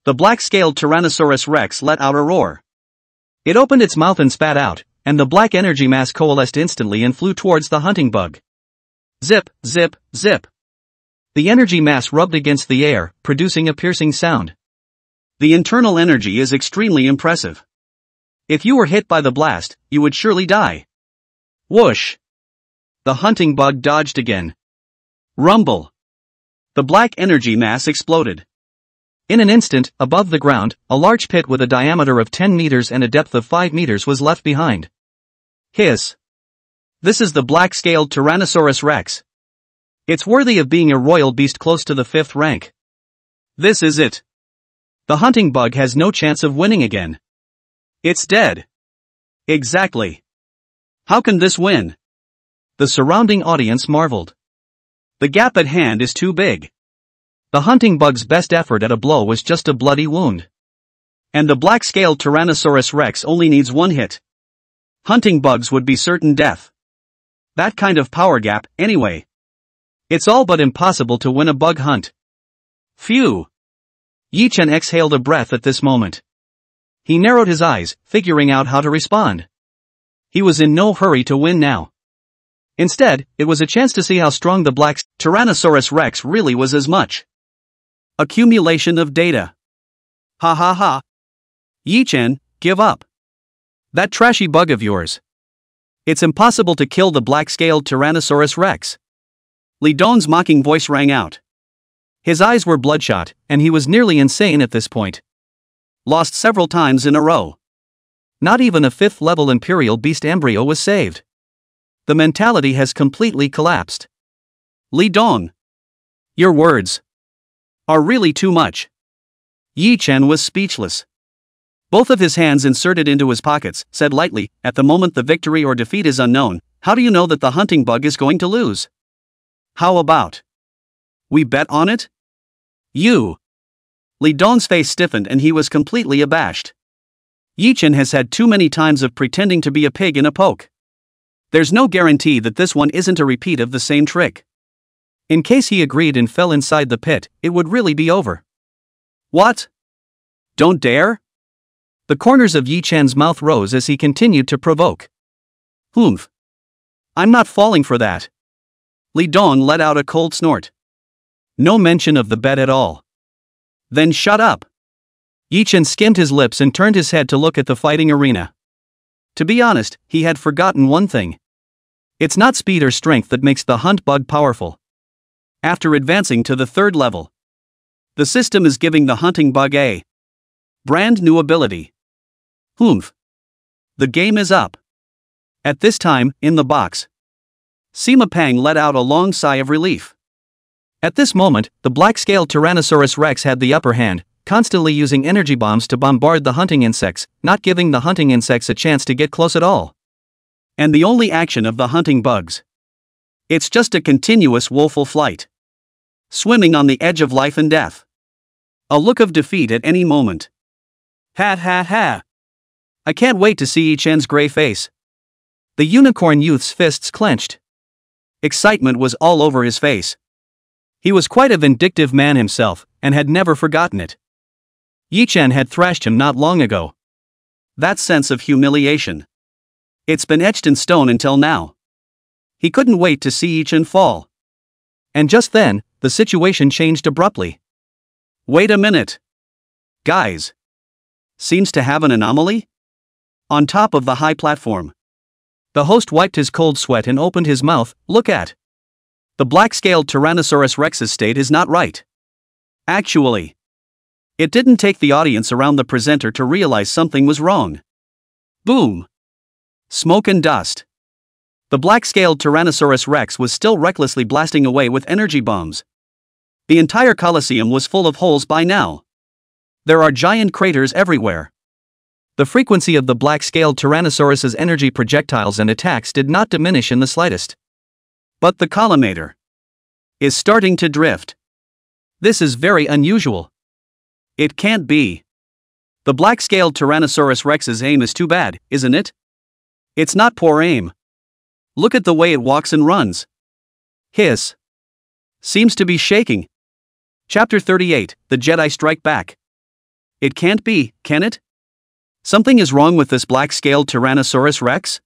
The black-scaled Tyrannosaurus Rex let out a roar. It opened its mouth and spat out, and the black energy mass coalesced instantly and flew towards the hunting bug. Zip, zip, zip. The energy mass rubbed against the air, producing a piercing sound. The internal energy is extremely impressive. If you were hit by the blast, you would surely die. Whoosh! The hunting bug dodged again. Rumble! The black energy mass exploded. In an instant, above the ground, a large pit with a diameter of 10 meters and a depth of 5 meters was left behind. Hiss! This is the black-scaled Tyrannosaurus Rex. It's worthy of being a royal beast close to the 5th rank. This is it. The hunting bug has no chance of winning again. It's dead. Exactly. How can this win? The surrounding audience marveled. The gap at hand is too big. The hunting bug's best effort at a blow was just a bloody wound. And the black-scaled Tyrannosaurus Rex only needs one hit. Hunting bugs would be certain death. That kind of power gap, anyway. It's all but impossible to win a bug hunt. Phew! Yi-Chen exhaled a breath at this moment. He narrowed his eyes, figuring out how to respond. He was in no hurry to win now. Instead, it was a chance to see how strong the black Tyrannosaurus Rex really was as much. Accumulation of data. Ha ha ha. Yi-Chen, give up. That trashy bug of yours. It's impossible to kill the black-scaled Tyrannosaurus Rex. Li Dong's mocking voice rang out. His eyes were bloodshot, and he was nearly insane at this point. Lost several times in a row. Not even a 5th-level Imperial Beast embryo was saved. The mentality has completely collapsed. Li Dong. Your words are really too much. Yi-Chen was speechless. Both of his hands inserted into his pockets, said lightly, at the moment the victory or defeat is unknown, how do you know that the hunting bug is going to lose? How about we bet on it? You. Li Dong's face stiffened and he was completely abashed. Yi-Chen has had too many times of pretending to be a pig in a poke. There's no guarantee that this one isn't a repeat of the same trick. In case he agreed and fell inside the pit, it would really be over. What? Don't dare? The corners of Yi-Chen's mouth rose as he continued to provoke. Humph. I'm not falling for that. Li Dong let out a cold snort. No mention of the bet at all. Then shut up. Yi-Chen skimmed his lips and turned his head to look at the fighting arena. To be honest, he had forgotten one thing. It's not speed or strength that makes the hunt bug powerful. After advancing to the 3rd level, the system is giving the hunting bug a brand new ability. Humph. The game is up. At this time, in the box, Sima Pang let out a long sigh of relief. At this moment, the black-scaled Tyrannosaurus Rex had the upper hand, constantly using energy bombs to bombard the hunting insects, not giving the hunting insects a chance to get close at all. And the only action of the hunting bugs. It's just a continuous woeful flight. Swimming on the edge of life and death. A look of defeat at any moment. Ha ha ha. I can't wait to see Yi-Chen's gray face. The unicorn youth's fists clenched. Excitement was all over his face. He was quite a vindictive man himself, and had never forgotten it. Yi-Chen had thrashed him not long ago. That sense of humiliation. It's been etched in stone until now. He couldn't wait to see Yi-Chen fall. And just then, the situation changed abruptly. Wait a minute. Guys. Seems to have an anomaly? On top of the high platform. The host wiped his cold sweat and opened his mouth. Look at. The black-scaled Tyrannosaurus Rex's state is not right. Actually. It didn't take the audience around the presenter to realize something was wrong. Boom. Smoke and dust. The black-scaled Tyrannosaurus rex was still recklessly blasting away with energy bombs. The entire Colosseum was full of holes by now. There are giant craters everywhere. The frequency of the black-scaled Tyrannosaurus's energy projectiles and attacks did not diminish in the slightest. But the collimator is starting to drift. This is very unusual. It can't be. The black-scaled Tyrannosaurus rex's aim is too bad, isn't it? It's not poor aim. Look at the way it walks and runs. Hiss. Seems to be shaking. Chapter 38, The Jedi Strike Back. It can't be, can it? Something is wrong with this black-scaled Tyrannosaurus rex?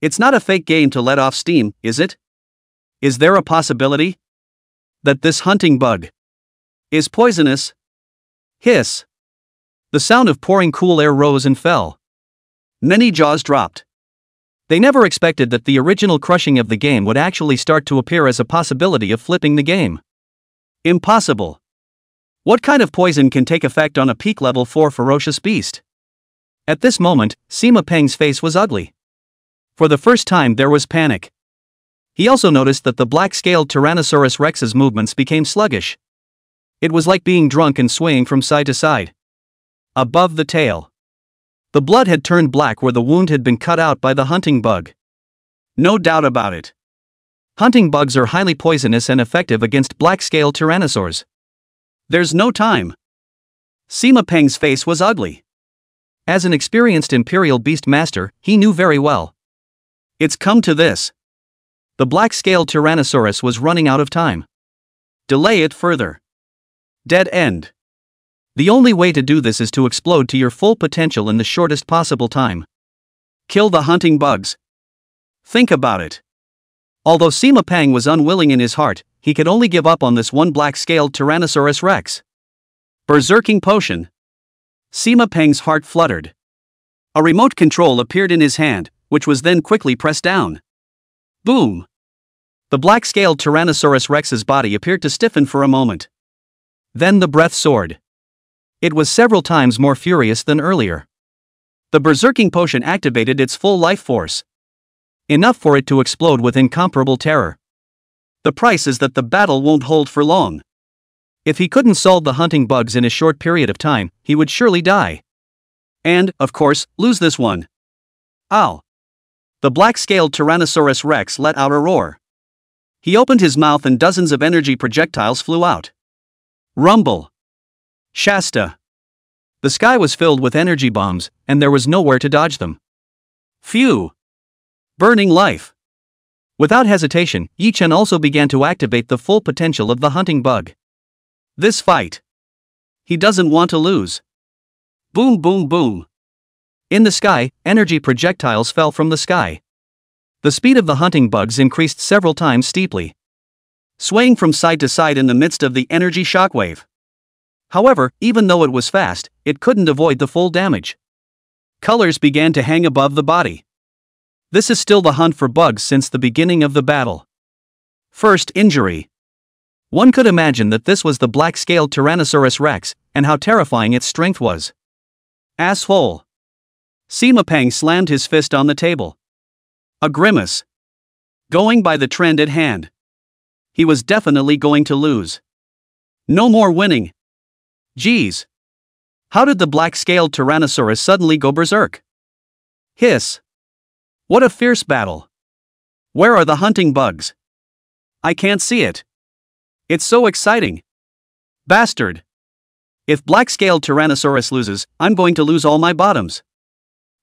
It's not a fake game to let off steam, is it? Is there a possibility that this hunting bug is poisonous? Hiss. The sound of pouring cool air rose and fell. Many jaws dropped. They never expected that the original crushing of the game would actually start to appear as a possibility of flipping the game. Impossible. What kind of poison can take effect on a peak level 4 ferocious beast? At this moment, Sima Peng's face was ugly. For the first time there was panic. He also noticed that the black-scaled Tyrannosaurus rex's movements became sluggish. It was like being drunk and swaying from side to side. Above the tail, the blood had turned black where the wound had been cut out by the hunting bug. No doubt about it. Hunting bugs are highly poisonous and effective against black-scaled tyrannosaurs. There's no time. Sima Peng's face was ugly. As an experienced Imperial Beast Master, he knew very well. It's come to this. The black-scaled Tyrannosaurus was running out of time. Delay it further. Dead end. The only way to do this is to explode to your full potential in the shortest possible time. Kill the hunting bugs. Think about it. Although Sima Peng was unwilling in his heart, he could only give up on this one black-scaled Tyrannosaurus rex. Berserking potion. Sima Peng's heart fluttered. A remote control appeared in his hand, which was then quickly pressed down. Boom! The black-scaled Tyrannosaurus rex's body appeared to stiffen for a moment. Then the breath soared. It was several times more furious than earlier. The berserking potion activated its full life force. Enough for it to explode with incomparable terror. The price is that the battle won't hold for long. If he couldn't solve the hunting bugs in a short period of time, he would surely die. And, of course, lose this one. Ow! The black-scaled Tyrannosaurus rex let out a roar. He opened his mouth and dozens of energy projectiles flew out. Rumble. Shasta. The sky was filled with energy bombs, and there was nowhere to dodge them. Phew! Burning life. Without hesitation, Yi Chen also began to activate the full potential of the hunting bug. This fight. He doesn't want to lose. Boom boom boom. In the sky, energy projectiles fell from the sky. The speed of the hunting bugs increased several times steeply, swaying from side to side in the midst of the energy shockwave. However, even though it was fast, it couldn't avoid the full damage. Colors began to hang above the body. This is still the hunt for bugs since the beginning of the battle. First injury. One could imagine that this was the black-scaled Tyrannosaurus rex, and how terrifying its strength was. Asshole. Sima Peng slammed his fist on the table. A grimace. Going by the trend at hand, he was definitely going to lose. No more winning. Geez. How did the black-scaled Tyrannosaurus suddenly go berserk? Hiss. What a fierce battle. Where are the hunting bugs? I can't see it. It's so exciting. Bastard. If black-scaled Tyrannosaurus loses, I'm going to lose all my bottoms.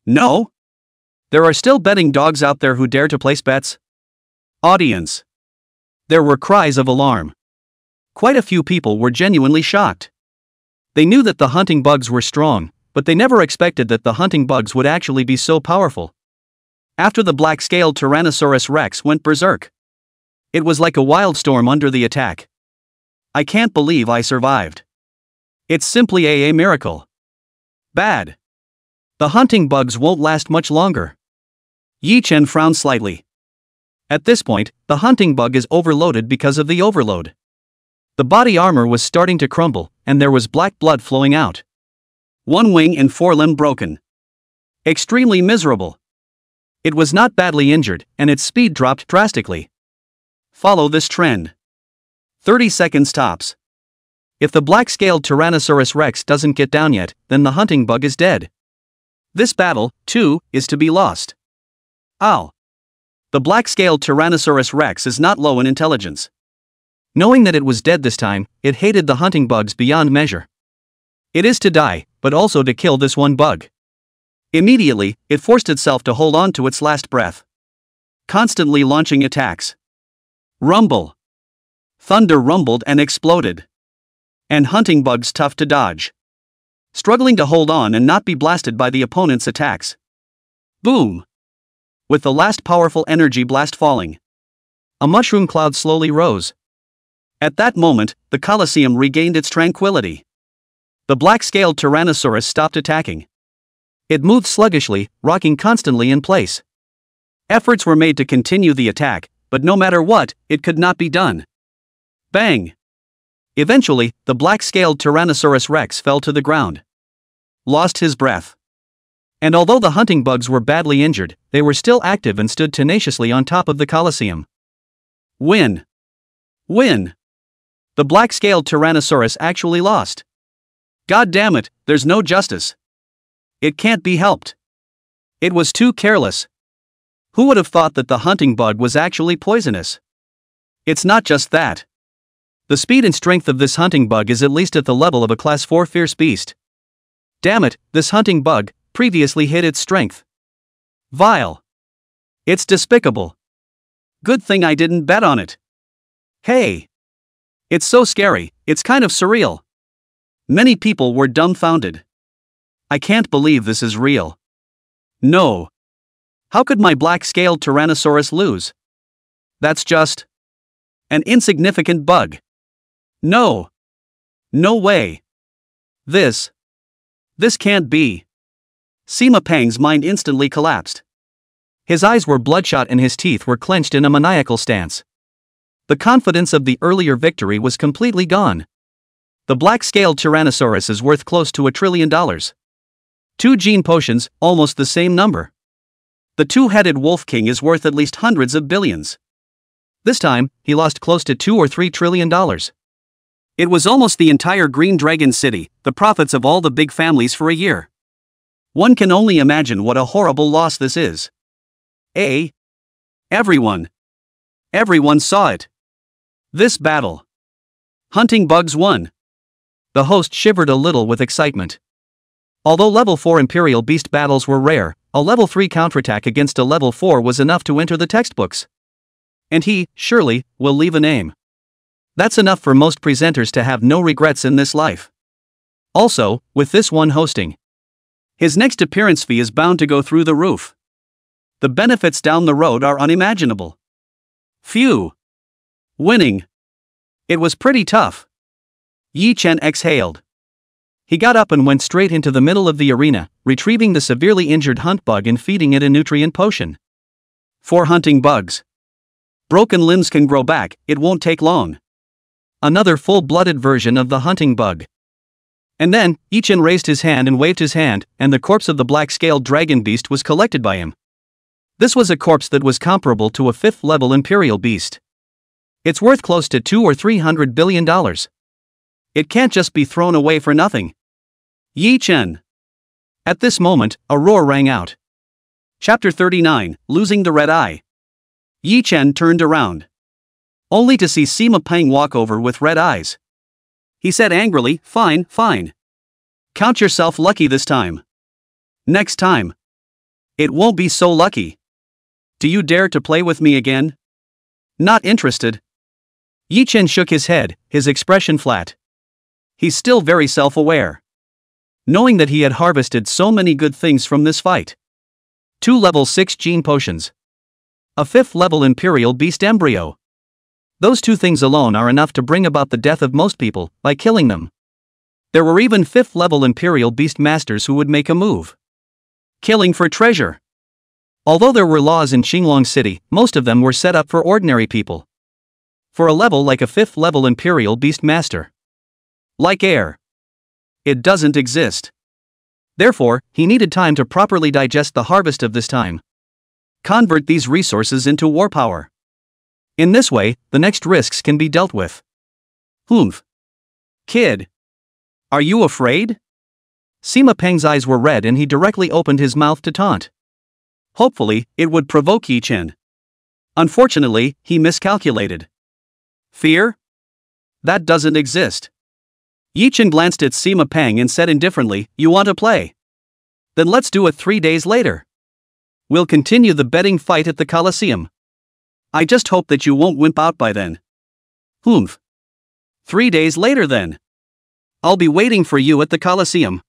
No? There are still betting dogs out there who dare to place bets? Audience. There were cries of alarm. Quite a few people were genuinely shocked. They knew that the hunting bugs were strong, but they never expected that the hunting bugs would actually be so powerful. After the black-scaled Tyrannosaurus rex went berserk, it was like a wildstorm under the attack. I can't believe I survived. It's simply a miracle. Bad. The hunting bugs won't last much longer. Yi Chen frowned slightly. At this point, the hunting bug is overloaded because of the overload. The body armor was starting to crumble, and there was black blood flowing out. One wing and forelimb broken. Extremely miserable. It was not badly injured, and its speed dropped drastically. Follow this trend. 30 seconds tops. If the black-scaled Tyrannosaurus Rex doesn't get down yet, then the hunting bug is dead. This battle, too, is to be lost. Ow. The black-scaled Tyrannosaurus Rex is not low in intelligence. Knowing that it was dead this time, it hated the hunting bugs beyond measure. It is to die, but also to kill this one bug. Immediately, it forced itself to hold on to its last breath. Constantly launching attacks. Rumble. Thunder rumbled and exploded. And hunting bugs tough to dodge. Struggling to hold on and not be blasted by the opponent's attacks. Boom! With the last powerful energy blast falling, a mushroom cloud slowly rose. At that moment, the Colosseum regained its tranquility. The black-scaled Tyrannosaurus stopped attacking. It moved sluggishly, rocking constantly in place. Efforts were made to continue the attack, but no matter what, it could not be done. Bang! Eventually, the black-scaled Tyrannosaurus Rex fell to the ground. Lost his breath. And although the hunting bugs were badly injured, they were still active and stood tenaciously on top of the Colosseum. Win! Win! The black-scaled Tyrannosaurus actually lost. God damn it, there's no justice. It can't be helped. It was too careless. Who would have thought that the hunting bug was actually poisonous? It's not just that. The speed and strength of this hunting bug is at least at the level of a Class 4 fierce beast. Damn it, this hunting bug previously hid its strength. Vile. It's despicable. Good thing I didn't bet on it. Hey. It's so scary, it's kind of surreal. Many people were dumbfounded. I can't believe this is real. No. How could my black-scaled Tyrannosaurus lose? That's just an insignificant bug. No. No way. This can't be. Sima Pang's mind instantly collapsed. His eyes were bloodshot and his teeth were clenched in a maniacal stance. The confidence of the earlier victory was completely gone. The black-scaled Tyrannosaurus is worth close to $1 trillion. 2 gene potions, almost the same number. The two-headed Wolf King is worth at least hundreds of billions. This time, he lost close to $2 or $3 trillion. It was almost the entire Green Dragon City, the profits of all the big families for a year. One can only imagine what a horrible loss this is. Everyone saw it. This battle. Hunting bugs won. The host shivered a little with excitement. Although level 4 Imperial Beast battles were rare, a level 3 counterattack against a level 4 was enough to enter the textbooks. And he, surely, will leave a name. That's enough for most presenters to have no regrets in this life. Also, with this one hosting, his next appearance fee is bound to go through the roof. The benefits down the road are unimaginable. Phew. Winning. It was pretty tough. Yi Chen exhaled. He got up and went straight into the middle of the arena, retrieving the severely injured hunt bug and feeding it a nutrient potion. For hunting bugs. Broken limbs can grow back, it won't take long. Another full-blooded version of the hunting bug. And then, Yi Chen raised his hand and waved his hand, and the corpse of the black-scaled dragon beast was collected by him. This was a corpse that was comparable to a 5th-level Imperial beast. It's worth close to $200 or $300 billion. It can't just be thrown away for nothing. Yi Chen. At this moment, a roar rang out. Chapter 39, Losing the Red Eye. Yi Chen turned around. Only to see Sima Pang walk over with red eyes. He said angrily, "Fine, fine. Count yourself lucky this time. Next time, it won't be so lucky. Do you dare to play with me again?" Not interested. Yi Chen shook his head, his expression flat. He's still very self-aware. Knowing that he had harvested so many good things from this fight. 2 level 6 gene potions. A 5th level Imperial Beast embryo. Those 2 things alone are enough to bring about the death of most people, by killing them. There were even 5th level Imperial Beast Masters who would make a move. Killing for treasure. Although there were laws in Qinglong City, most of them were set up for ordinary people. For a level like a 5th level Imperial Beast Master. Like air. It doesn't exist. Therefore, he needed time to properly digest the harvest of this time. Convert these resources into war power. In this way, the next risks can be dealt with. Humph. Kid. Are you afraid? Sima Peng's eyes were red and he directly opened his mouth to taunt. Hopefully, it would provoke Yi Chen. Unfortunately, he miscalculated. Fear? That doesn't exist. Yi Chen glanced at Sima Peng and said indifferently, "You want to play? Then let's do it 3 days later. We'll continue the betting fight at the Colosseum. I just hope that you won't wimp out by then." Humph. 3 days later then. I'll be waiting for you at the Colosseum.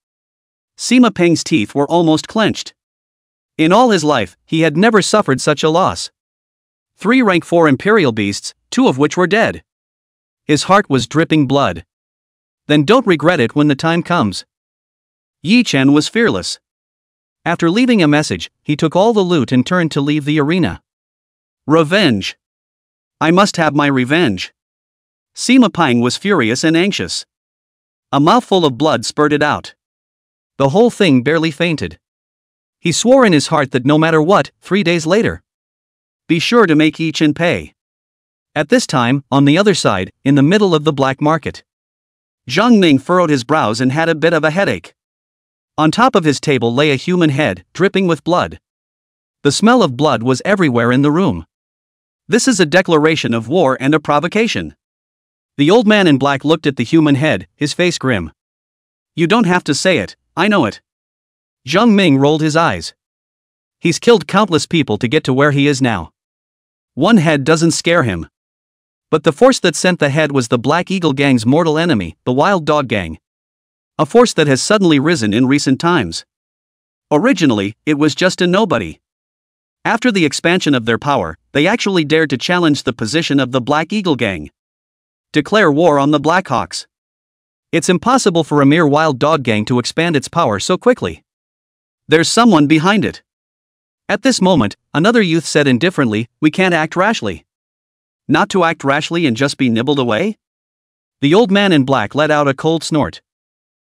Sima Peng's teeth were almost clenched. In all his life, he had never suffered such a loss. 3 rank 4 imperial beasts, 2 of which were dead. His heart was dripping blood. Then don't regret it when the time comes. Yi Chen was fearless. After leaving a message, he took all the loot and turned to leave the arena. Revenge. I must have my revenge. Sima Peng was furious and anxious. A mouthful of blood spurted out. The whole thing barely fainted. He swore in his heart that no matter what, 3 days later, be sure to make Yi Chen pay. At this time, on the other side, in the middle of the black market, Zhang Ming furrowed his brows and had a bit of a headache. On top of his table lay a human head, dripping with blood. The smell of blood was everywhere in the room. This is a declaration of war and a provocation. The old man in black looked at the human head, his face grim. You don't have to say it, I know it. Zhang Ming rolled his eyes. He's killed countless people to get to where he is now. One head doesn't scare him. But the force that sent the head was the Black Eagle Gang's mortal enemy, the Wild Dog Gang. A force that has suddenly risen in recent times. Originally, it was just a nobody. After the expansion of their power, they actually dared to challenge the position of the Black Eagle Gang. Declare war on the Blackhawks. It's impossible for a mere Wild Dog Gang to expand its power so quickly. There's someone behind it. At this moment, another youth said indifferently, "We can't act rashly." Not to act rashly and just be nibbled away? The old man in black let out a cold snort.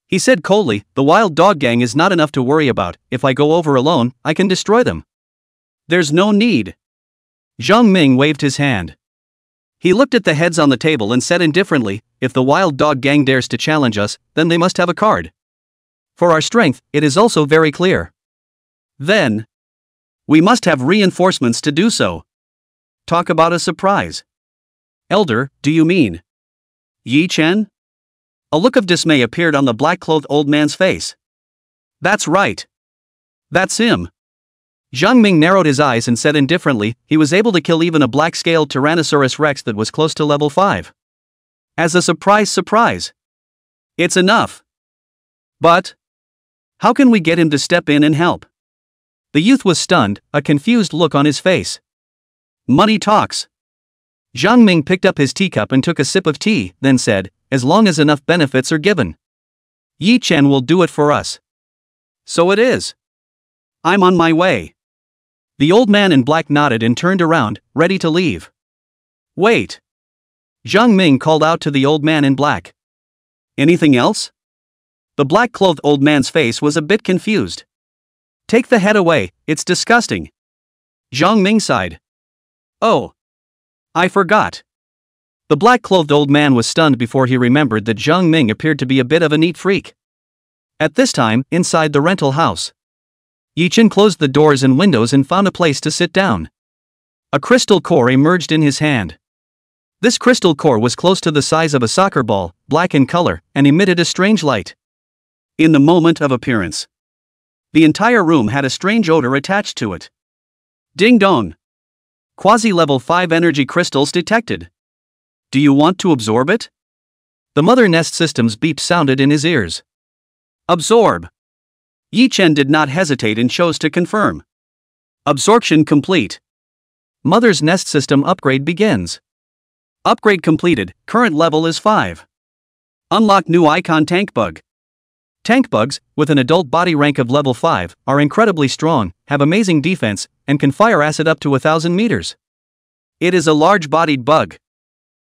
He said coldly, "The Wild Dog Gang is not enough to worry about. If I go over alone, I can destroy them. There's no need." Zhang Ming waved his hand. He looked at the heads on the table and said indifferently, "If the Wild Dog Gang dares to challenge us, then they must have a card. For our strength, it is also very clear. Then, we must have reinforcements to do so. Talk about a surprise. Elder, do you mean Yi Chen?" A look of dismay appeared on the black-clothed old man's face. "That's right. That's him." Zhang Ming narrowed his eyes and said indifferently, "He was able to kill even a black-scaled Tyrannosaurus Rex that was close to level 5. As a surprise. It's enough. But how can we get him to step in and help?" The youth was stunned, a confused look on his face. "Money talks." Zhang Ming picked up his teacup and took a sip of tea, then said, "As long as enough benefits are given, Yi Chen will do it for us." "So it is. I'm on my way." The old man in black nodded and turned around, ready to leave. "Wait." Zhang Ming called out to the old man in black. "Anything else?" The black-clothed old man's face was a bit confused. "Take the head away, it's disgusting." Zhang Ming sighed. "Oh. I forgot." The black-clothed old man was stunned before he remembered that Zhang Ming appeared to be a bit of a neat freak. At this time, inside the rental house, Yi Chen closed the doors and windows and found a place to sit down. A crystal core emerged in his hand. This crystal core was close to the size of a soccer ball, black in color, and emitted a strange light. In the moment of appearance, the entire room had a strange odor attached to it. Ding dong! Quasi-level 5 energy crystals detected. Do you want to absorb it? The Mother Nest System's beep sounded in his ears. Absorb. Yi Chen did not hesitate and chose to confirm. Absorption complete. Mother's Nest System upgrade begins. Upgrade completed, current level is 5. Unlock new icon Tank Bug. Tank bugs, with an adult body rank of level 5, are incredibly strong, have amazing defense, and can fire acid up to 1,000 meters. It is a large-bodied bug.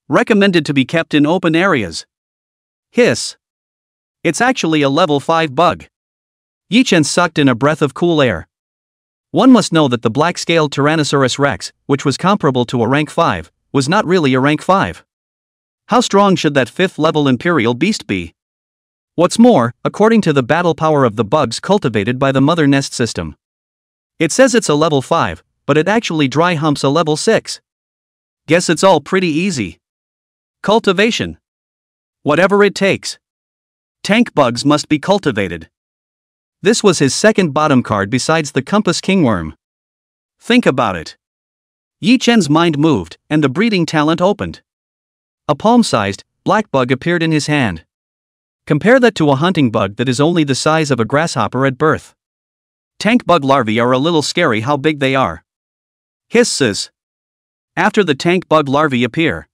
Recommended to be kept in open areas. Hiss. It's actually a level 5 bug. Yi Chen sucked in a breath of cool air. One must know that the black-scaled Tyrannosaurus rex, which was comparable to a rank 5, was not really a rank 5. How strong should that 5th-level imperial beast be? What's more, according to the battle power of the bugs cultivated by the mother nest system, it says it's a level 5, but it actually dry humps a level 6. Guess it's all pretty easy. Cultivation. Whatever it takes. Tank bugs must be cultivated. This was his second bottom card besides the Compass Kingworm. Think about it. Yi Chen's mind moved, and the breeding talent opened. A palm-sized, black bug appeared in his hand. Compare that to a hunting bug that is only the size of a grasshopper at birth. Tank bug larvae are a little scary how big they are. Hisses. After the tank bug larvae appear.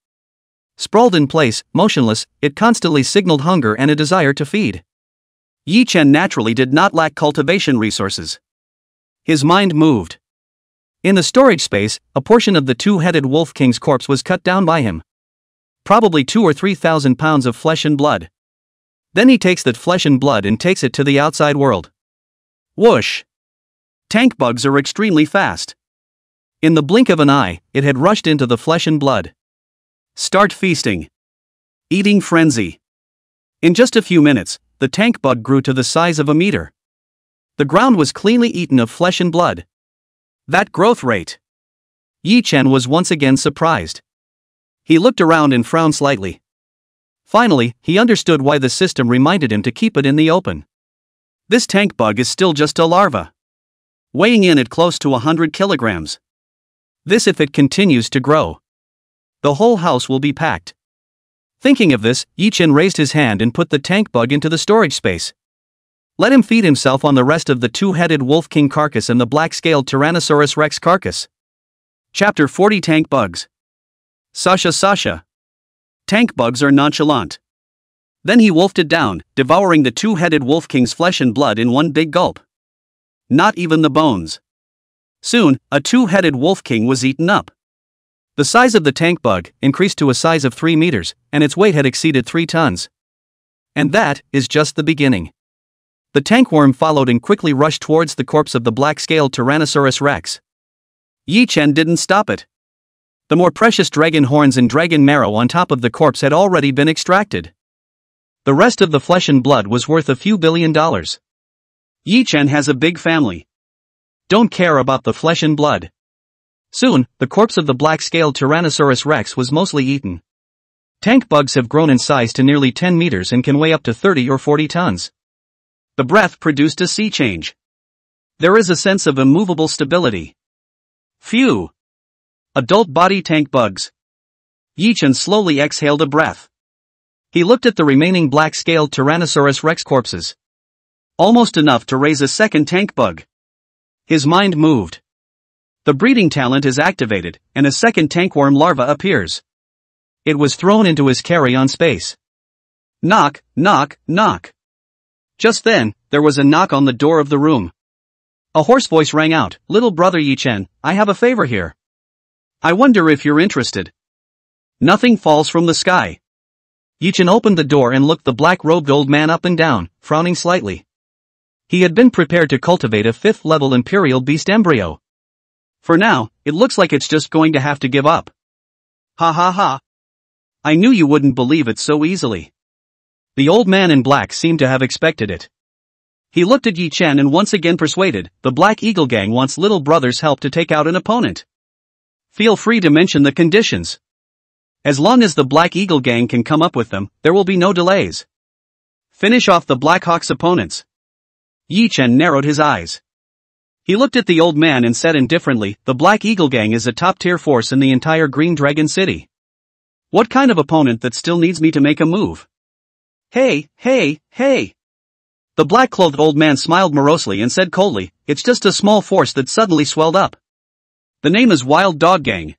Sprawled in place, motionless, it constantly signaled hunger and a desire to feed. Yi Chen naturally did not lack cultivation resources. His mind moved. In the storage space, a portion of the two-headed Wolf King's corpse was cut down by him. Probably 2,000 or 3,000 pounds of flesh and blood. Then he takes that flesh and blood and takes it to the outside world. Whoosh! Tank bugs are extremely fast. In the blink of an eye, it had rushed into the flesh and blood. Start feasting. Eating frenzy. In just a few minutes, the tank bug grew to the size of a meter. The ground was cleanly eaten of flesh and blood. That growth rate! Yi Chen was once again surprised. He looked around and frowned slightly. Finally, he understood why the system reminded him to keep it in the open. This tank bug is still just a larva, weighing in at close to 100 kilograms. This if it continues to grow. The whole house will be packed. Thinking of this, Yi Chen raised his hand and put the tank bug into the storage space. Let him feed himself on the rest of the two-headed Wolf King carcass and the black-scaled Tyrannosaurus rex carcass. Chapter 40 Tank Bugs. Sasha. Tank bugs are nonchalant. Then he wolfed it down, devouring the two-headed Wolf King's flesh and blood in one big gulp. Not even the bones. Soon, a two-headed Wolf King was eaten up. The size of the tank bug increased to a size of 3 meters, and its weight had exceeded 3 tons. And that is just the beginning. The tankworm followed and quickly rushed towards the corpse of the black-scaled Tyrannosaurus rex. Yi Chen didn't stop it. The more precious dragon horns and dragon marrow on top of the corpse had already been extracted. The rest of the flesh and blood was worth a few $1 billion. Yi Chen has a big family. Don't care about the flesh and blood. Soon, the corpse of the black-scaled Tyrannosaurus rex was mostly eaten. Tank bugs have grown in size to nearly 10 meters and can weigh up to 30 or 40 tons. The breath produced a sea change. There is a sense of immovable stability. Phew! Adult body tank bugs. Yi Chen slowly exhaled a breath. He looked at the remaining black-scaled Tyrannosaurus rex corpses. Almost enough to raise a second tank bug. His mind moved. The breeding talent is activated, and a second tankworm larva appears. It was thrown into his carry-on space. Knock, knock, knock. Just then, there was a knock on the door of the room. A hoarse voice rang out, "Little brother Yi Chen, I have a favor here. I wonder if you're interested." Nothing falls from the sky. Yi Chen opened the door and looked the black-robed old man up and down, frowning slightly. He had been prepared to cultivate a 5th-level imperial beast embryo. For now, it looks like it's just going to have to give up. Ha ha ha. I knew you wouldn't believe it so easily. The old man in black seemed to have expected it. He looked at Yi Chen and once again persuaded, "The Black Eagle Gang wants little brother's help to take out an opponent. Feel free to mention the conditions. As long as the Black Eagle Gang can come up with them, there will be no delays. Finish off the Black Hawk's opponents." Yi Chen narrowed his eyes. He looked at the old man and said indifferently, "The Black Eagle Gang is a top-tier force in the entire Green Dragon City. What kind of opponent that still needs me to make a move?" Hey. The black-clothed old man smiled morosely and said coldly, "It's just a small force that suddenly swelled up. The name is Wild Dog Gang.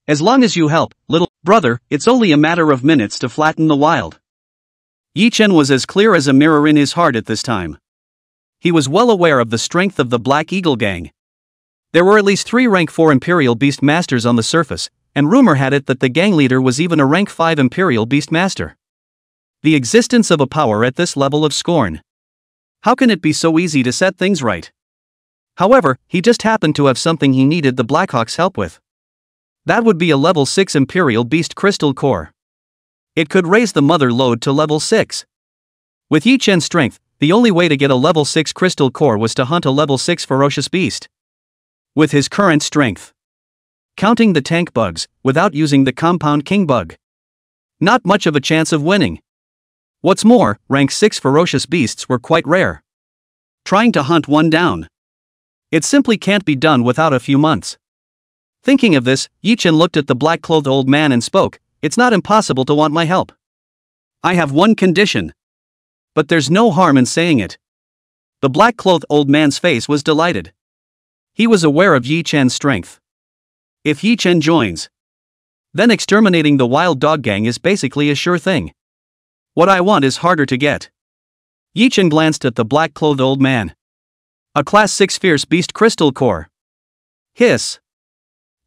As long as you help, little brother, it's only a matter of minutes to flatten the wild." Yi Chen was as clear as a mirror in his heart at this time. He was well aware of the strength of the Black Eagle Gang. There were at least 3 rank 4 Imperial Beast Masters on the surface, and rumor had it that the gang leader was even a rank 5 Imperial Beast Master. The existence of a power at this level of scorn. How can it be so easy to set things right? However, he just happened to have something he needed the Blackhawks' help with. That would be a level 6 Imperial Beast Crystal Core. It could raise the mother load to level 6. With Yi Chen's strength, the only way to get a level 6 Crystal Core was to hunt a level 6 Ferocious Beast. With his current strength, counting the tank bugs, without using the Compound King bug, not much of a chance of winning. What's more, rank 6 Ferocious Beasts were quite rare. Trying to hunt one down, it simply can't be done without a few months. Thinking of this, Yi Chen looked at the black-clothed old man and spoke, "It's not impossible to want my help. I have one condition. But there's no harm in saying it." The black-clothed old man's face was delighted. He was aware of Yi Chen's strength. If Yi Chen joins, then exterminating the wild dog gang is basically a sure thing. What I want is harder to get. Yi Chen glanced at the black-clothed old man. A Class 6 Fierce Beast Crystal Core. Hiss.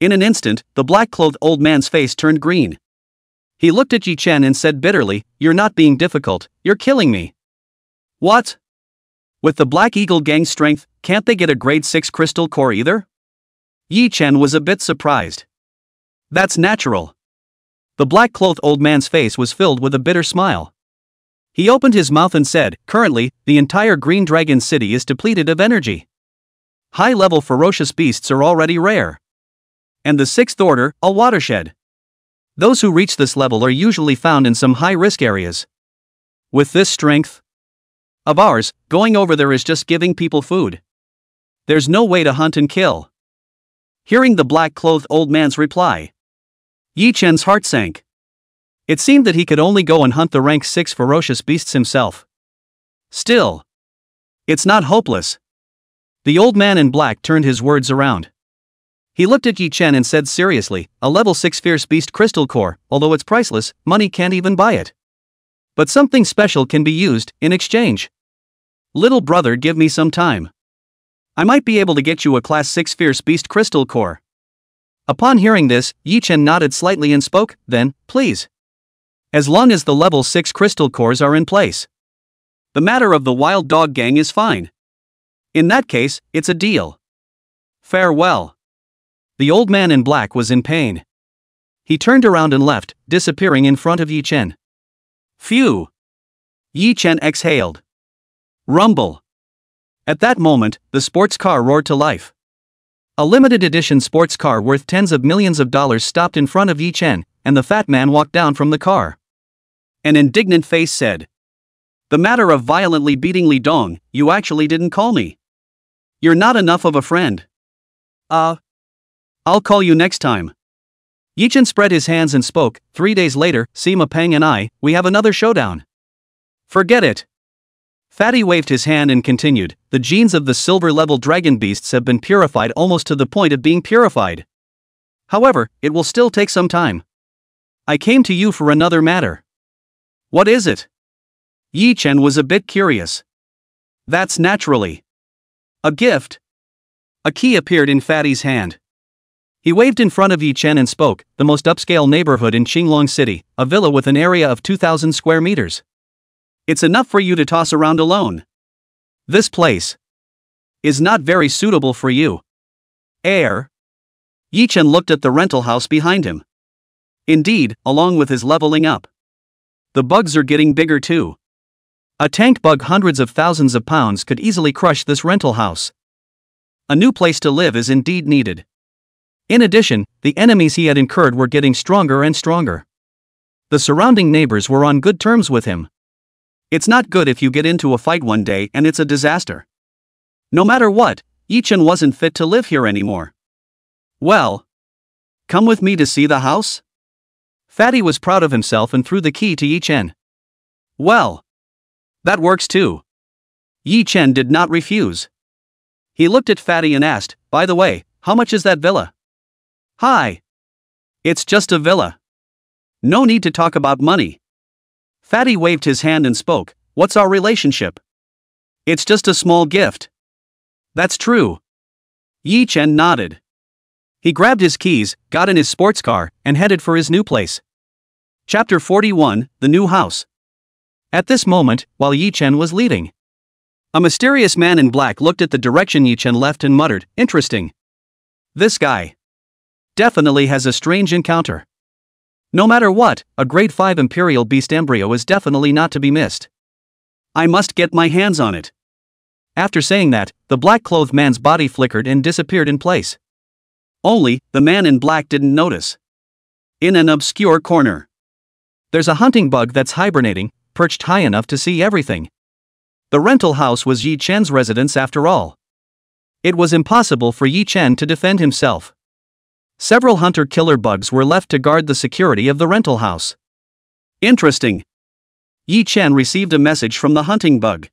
In an instant, the black-clothed old man's face turned green. He looked at Yi Chen and said bitterly, "You're not being difficult, you're killing me." What? With the Black Eagle gang's strength, can't they get a grade 6 Crystal Core either? Yi Chen was a bit surprised. That's natural. The black-clothed old man's face was filled with a bitter smile. He opened his mouth and said, "Currently, the entire Green Dragon City is depleted of energy. High-level ferocious beasts are already rare. And the 6th Order, a watershed. Those who reach this level are usually found in some high-risk areas. With this strength of ours, going over there is just giving people food. There's no way to hunt and kill." Hearing the black-clothed old man's reply, Yi Chen's heart sank. It seemed that he could only go and hunt the rank 6 ferocious beasts himself. Still, it's not hopeless. The old man in black turned his words around. He looked at Yi Chen and said seriously, "A level 6 Fierce Beast Crystal Core, although it's priceless, money can't even buy it. But something special can be used, in exchange. Little brother, give me some time. I might be able to get you a Class 6 Fierce Beast Crystal Core." Upon hearing this, Yi Chen nodded slightly and spoke, "Then, please. As long as the level 6 Crystal Cores are in place. The matter of the wild dog gang is fine. In that case, it's a deal. Farewell." The old man in black was in pain. He turned around and left, disappearing in front of Yi Chen. Phew! Yi Chen exhaled. Rumble. At that moment, the sports car roared to life. A limited edition sports car worth tens of millions of dollars stopped in front of Yi Chen, and the fat man walked down from the car. An indignant face said, "The matter of violently beating Li Dong, you actually didn't call me. You're not enough of a friend. I'll call you next time." Yi Chen spread his hands and spoke, 3 days later, Sima Peng and I, we have another showdown. Forget it. Fatty waved his hand and continued, "The genes of the silver-level dragon beasts have been purified almost to the point of being purified. However, it will still take some time. I came to you for another matter." "What is it?" Yi Chen was a bit curious. "That's naturally a gift." A key appeared in Fatty's hand. He waved in front of Yi Chen and spoke, "The most upscale neighborhood in Qinglong City, a villa with an area of 2,000 square meters. It's enough for you to toss around alone. This place is not very suitable for you. Heir." Yi Chen looked at the rental house behind him. Indeed, along with his leveling up, the bugs are getting bigger too. A tank bug hundreds of thousands of pounds could easily crush this rental house. A new place to live is indeed needed. In addition, the enemies he had incurred were getting stronger and stronger. The surrounding neighbors were on good terms with him. It's not good if you get into a fight one day and it's a disaster. No matter what, Yi Chen wasn't fit to live here anymore. "Well, come with me to see the house?" Fatty was proud of himself and threw the key to Yi Chen. "Well, that works too." Yi Chen did not refuse. He looked at Fatty and asked, "By the way, how much is that villa?" "Hi. It's just a villa. No need to talk about money." Fatty waved his hand and spoke, "What's our relationship?" "It's just a small gift." "That's true." Yi Chen nodded. He grabbed his keys, got in his sports car, and headed for his new place. Chapter 41, The New House. At this moment, while Yi Chen was leaving, A mysterious man in black looked at the direction Yi Chen left and muttered, "Interesting. This guy definitely has a strange encounter." No matter what, a grade 5 Imperial Beast embryo is definitely not to be missed. I must get my hands on it. After saying that, the black-clothed man's body flickered and disappeared in place. Only, the man in black didn't notice. In an obscure corner, there's a hunting bug that's hibernating, perched high enough to see everything. The rental house was Yi Chen's residence after all. It was impossible for Yi Chen to defend himself. Several hunter-killer bugs were left to guard the security of the rental house. Interesting. Yi Chen received a message from the hunting bug.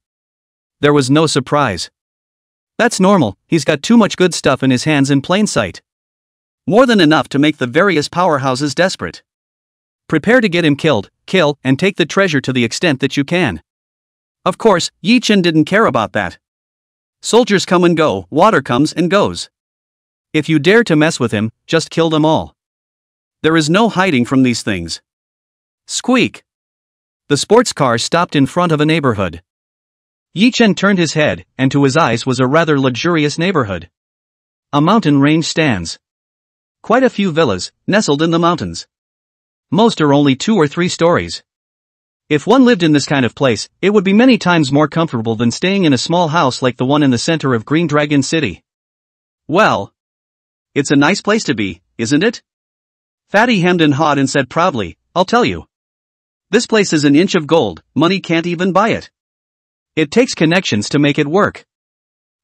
There was no surprise. That's normal, he's got too much good stuff in his hands in plain sight. More than enough to make the various powerhouses desperate. Prepare to get him killed, kill, and take the treasure to the extent that you can. Of course, Yi Chen didn't care about that. Soldiers come and go, water comes and goes. If you dare to mess with him, just kill them all. There is no hiding from these things. Squeak. The sports car stopped in front of a neighborhood. Yi Chen turned his head, and to his eyes was a rather luxurious neighborhood. A mountain range stands. Quite a few villas, nestled in the mountains. Most are only 2 or 3 stories. If one lived in this kind of place, it would be many times more comfortable than staying in a small house like the one in the center of Green Dragon City. Well, it's a nice place to be, isn't it? Fatty hemmed and hawed and said proudly, "I'll tell you. This place is an inch of gold, money can't even buy it. It takes connections to make it work."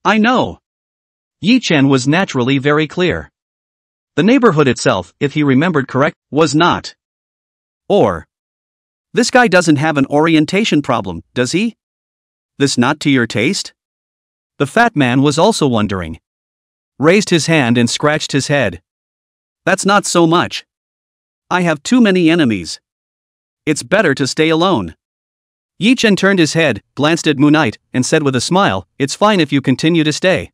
I know. Yi Chen was naturally very clear. The neighborhood itself, if he remembered correct, was not. Or, this guy doesn't have an orientation problem, does he? This not to your taste? The fat man was also wondering. Raised his hand and scratched his head. That's not so much. I have too many enemies. It's better to stay alone. Yi Chen turned his head, glanced at Moon Knight, and said with a smile, "It's fine if you continue to stay.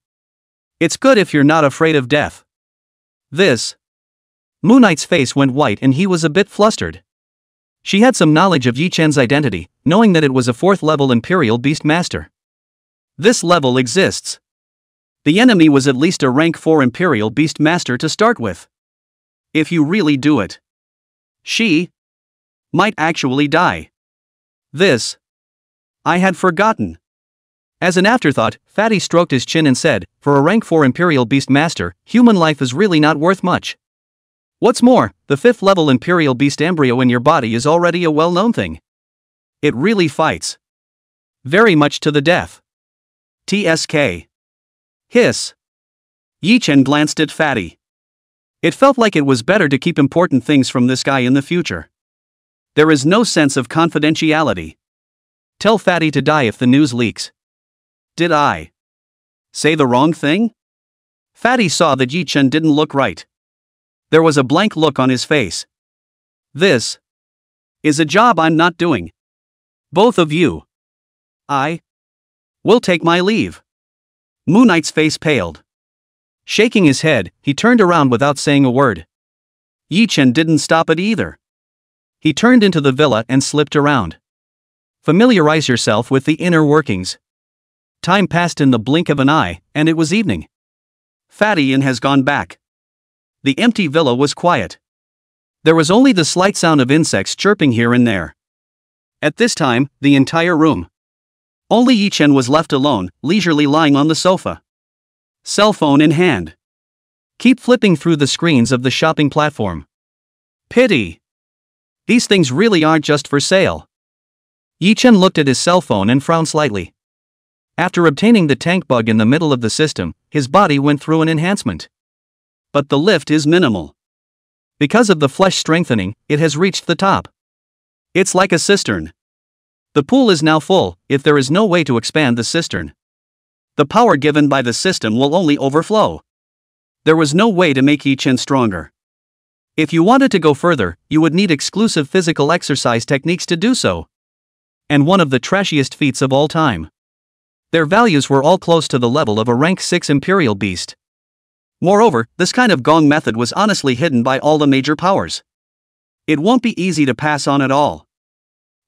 It's good if you're not afraid of death." This. Moon Knight's face went white and he was a bit flustered. She had some knowledge of Yi Chen's identity, knowing that it was a 4th-level Imperial Beast Master. This level exists. The enemy was at least a rank 4 Imperial Beast Master to start with. If you really do it, she might actually die. This. I had forgotten. As an afterthought, Fatty stroked his chin and said, "For a rank 4 Imperial Beast Master, human life is really not worth much. What's more, the 5th-level Imperial Beast embryo in your body is already a well-known thing. It really fights. Very much to the death. TSK. Hiss." Yi Chen glanced at Fatty. It felt like it was better to keep important things from this guy in the future. There is no sense of confidentiality. Tell Fatty to die if the news leaks. Did I say the wrong thing? Fatty saw that Yi Chen didn't look right. There was a blank look on his face. This is a job I'm not doing. Both of you. I will take my leave. Moon Knight's face paled. Shaking his head, he turned around without saying a word. Yi Chen didn't stop it either. He turned into the villa and slipped around. Familiarize yourself with the inner workings. Time passed in the blink of an eye, and it was evening. Fatty has gone back. The empty villa was quiet. There was only the slight sound of insects chirping here and there. At this time, the entire room. Only Yi Chen was left alone, leisurely lying on the sofa. Cell phone in hand. Keep flipping through the screens of the shopping platform. Pity. These things really aren't just for sale. Yi Chen looked at his cell phone and frowned slightly. After obtaining the tank bug in the middle of the system, his body went through an enhancement. But the lift is minimal. Because of the flesh strengthening, it has reached the top. It's like a cistern. The pool is now full, if there is no way to expand the cistern. The power given by the system will only overflow. There was no way to make Yi Chen stronger. If you wanted to go further, you would need exclusive physical exercise techniques to do so. And one of the trashiest feats of all time. Their values were all close to the level of a rank 6 Imperial Beast. Moreover, this kind of gong method was honestly hidden by all the major powers. It won't be easy to pass on at all.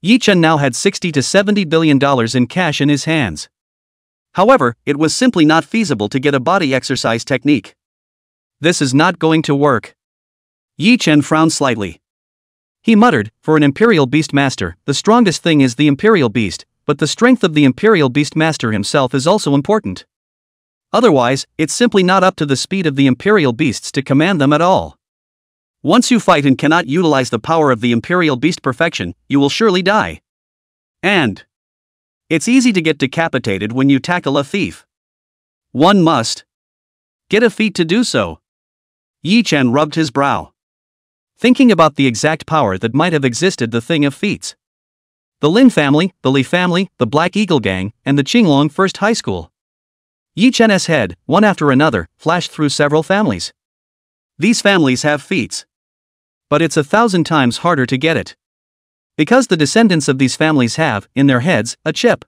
Yi Chen now had $60 to $70 billion in cash in his hands. However, it was simply not feasible to get a body exercise technique. This is not going to work. Yi Chen frowned slightly. He muttered, for an Imperial Beast Master, the strongest thing is the Imperial Beast, but the strength of the Imperial Beast Master himself is also important. Otherwise, it's simply not up to the speed of the Imperial Beasts to command them at all. Once you fight and cannot utilize the power of the Imperial Beast perfection, you will surely die. And it's easy to get decapitated when you tackle a thief. One must get a feat to do so. Yi Chen rubbed his brow, thinking about the exact power that might have existed the thing of feats. The Lin family, the Li family, the Black Eagle Gang, and the Qinglong First High School. Yi Chen's head, one after another, flashed through several families. These families have feats. But it's 1,000 times harder to get it. Because the descendants of these families have, in their heads, a chip.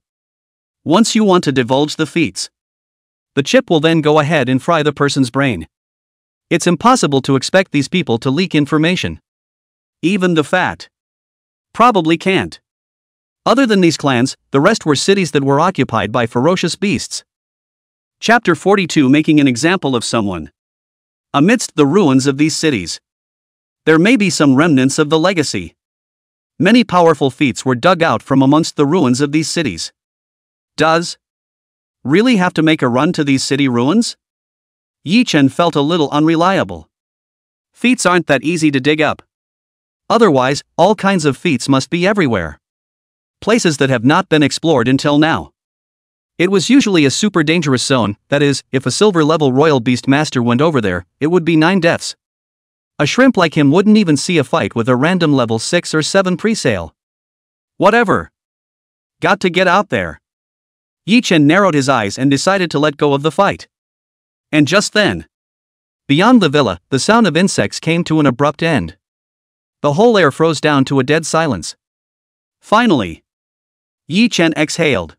Once you want to divulge the feats, the chip will then go ahead and fry the person's brain. It's impossible to expect these people to leak information. Even the fat probably can't. Other than these clans, the rest were cities that were occupied by ferocious beasts. Chapter 42, making an example of someone. Amidst the ruins of these cities, there may be some remnants of the legacy. Many powerful feats were dug out from amongst the ruins of these cities. Does really have to make a run to these city ruins? Yi Chen felt a little unreliable. Feats aren't that easy to dig up. Otherwise, all kinds of feats must be everywhere. Places that have not been explored until now. It was usually a super dangerous zone, that is, if a silver level royal beast master went over there, it would be 9 deaths. A shrimp like him wouldn't even see a fight with a random level 6 or 7 presale. Whatever. Got to get out there. Yi Chen narrowed his eyes and decided to let go of the fight. And just then, beyond the villa, the sound of insects came to an abrupt end. The whole air froze down to a dead silence. Finally, Yi Chen exhaled.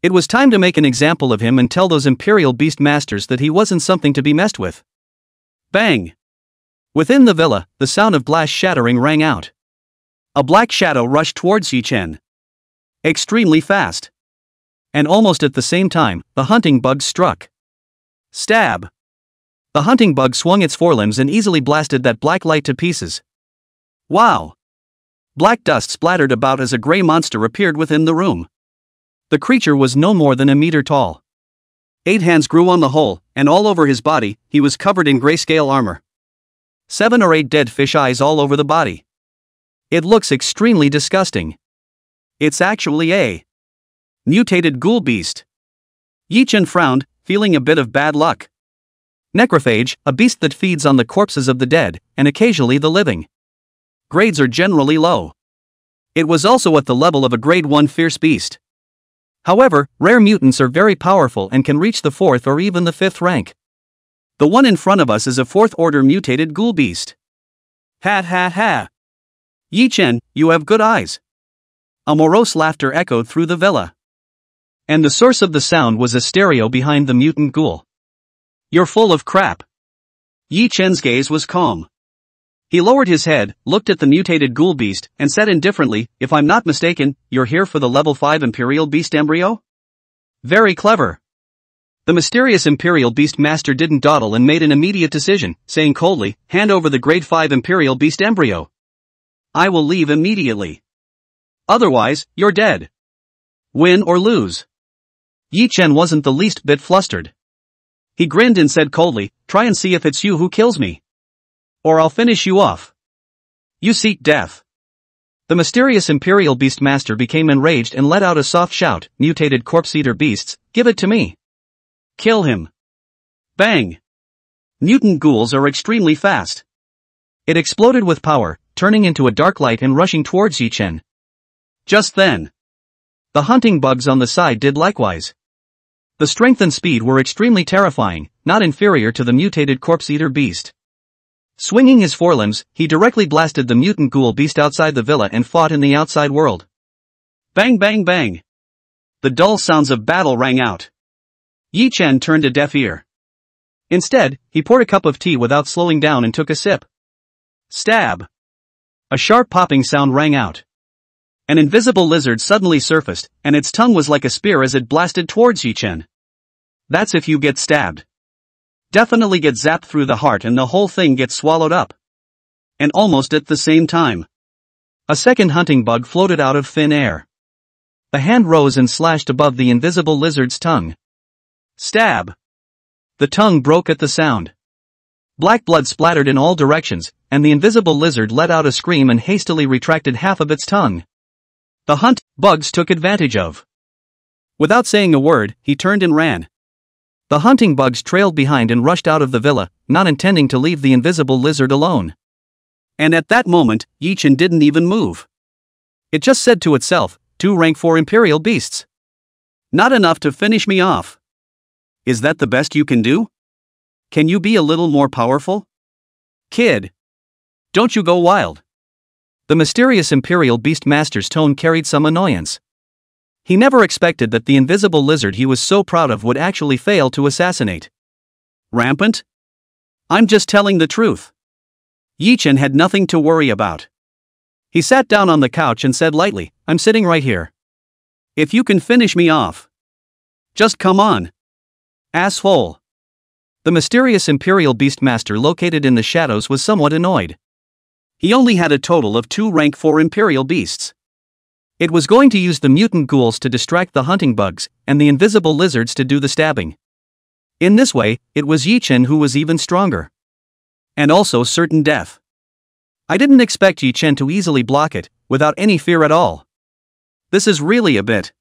It was time to make an example of him and tell those Imperial Beast Masters that he wasn't something to be messed with. Bang! Within the villa, the sound of glass shattering rang out. A black shadow rushed towards Yi Chen. Extremely fast. And almost at the same time, the hunting bug struck. Stab! The hunting bug swung its forelimbs and easily blasted that black light to pieces. Wow! Black dust splattered about as a gray monster appeared within the room. The creature was no more than a meter tall. 8 hands grew on the whole, and all over his body, he was covered in grayscale armor. 7 or 8 dead fish eyes all over the body. It looks extremely disgusting. It's actually a mutated ghoul beast. Yi Chen frowned, feeling a bit of bad luck. Necrophage, a beast that feeds on the corpses of the dead, and occasionally the living. Grades are generally low. It was also at the level of a grade 1 fierce beast. However, rare mutants are very powerful and can reach the 4th or even the 5th rank. The one in front of us is a 4th order mutated ghoul beast. Ha ha ha. Yi Chen, you have good eyes. A morose laughter echoed through the villa. And the source of the sound was a stereo behind the mutant ghoul. You're full of crap. Yi Chen's gaze was calm. He lowered his head, looked at the mutated ghoul beast, and said indifferently, if I'm not mistaken, you're here for the level 5 Imperial Beast embryo? Very clever. The mysterious Imperial Beast Master didn't dawdle and made an immediate decision, saying coldly, hand over the grade 5 Imperial Beast embryo. I will leave immediately. Otherwise, you're dead. Win or lose. Yi Chen wasn't the least bit flustered. He grinned and said coldly, try and see if it's you who kills me. Or I'll finish you off. You seek death. The mysterious Imperial Beast Master became enraged and let out a soft shout, mutated corpse-eater beasts, give it to me. Kill him. Bang. Mutant ghouls are extremely fast. It exploded with power, turning into a dark light and rushing towards Yi Chen. Just then, the hunting bugs on the side did likewise. The strength and speed were extremely terrifying, not inferior to the mutated corpse-eater beast. Swinging his forelimbs, he directly blasted the mutant ghoul beast outside the villa and fought in the outside world. Bang bang bang. The dull sounds of battle rang out. Yi Chen turned a deaf ear. Instead, he poured a cup of tea without slowing down and took a sip. Stab. A sharp popping sound rang out. An invisible lizard suddenly surfaced, and its tongue was like a spear as it blasted towards Yi-Chen. That's if you get stabbed. Definitely get zapped through the heart and the whole thing gets swallowed up. And almost at the same time, a second hunting bug floated out of thin air. The hand rose and slashed above the invisible lizard's tongue. Stab! The tongue broke at the sound. Black blood splattered in all directions, and the invisible lizard let out a scream and hastily retracted half of its tongue. The bugs took advantage of. Without saying a word, he turned and ran. The hunting bugs trailed behind and rushed out of the villa, not intending to leave the invisible lizard alone. And at that moment, Yi-Chen didn't even move. It just said to itself, 2 rank 4 imperial beasts. Not enough to finish me off. Is that the best you can do? Can you be a little more powerful? Kid. Don't you go wild. The mysterious imperial beast master's tone carried some annoyance. He never expected that the invisible lizard he was so proud of would actually fail to assassinate. Rampant? I'm just telling the truth. Yi-Chen had nothing to worry about. He sat down on the couch and said lightly, I'm sitting right here. If you can finish me off. Just come on. Asshole. The mysterious imperial beastmaster located in the shadows was somewhat annoyed. He only had a total of 2 rank 4 imperial beasts. It was going to use the mutant ghouls to distract the hunting bugs, and the invisible lizards to do the stabbing. In this way, it was Yi-Chen who was even stronger. And also certain death. I didn't expect Yi-Chen to easily block it, without any fear at all. This is really a bit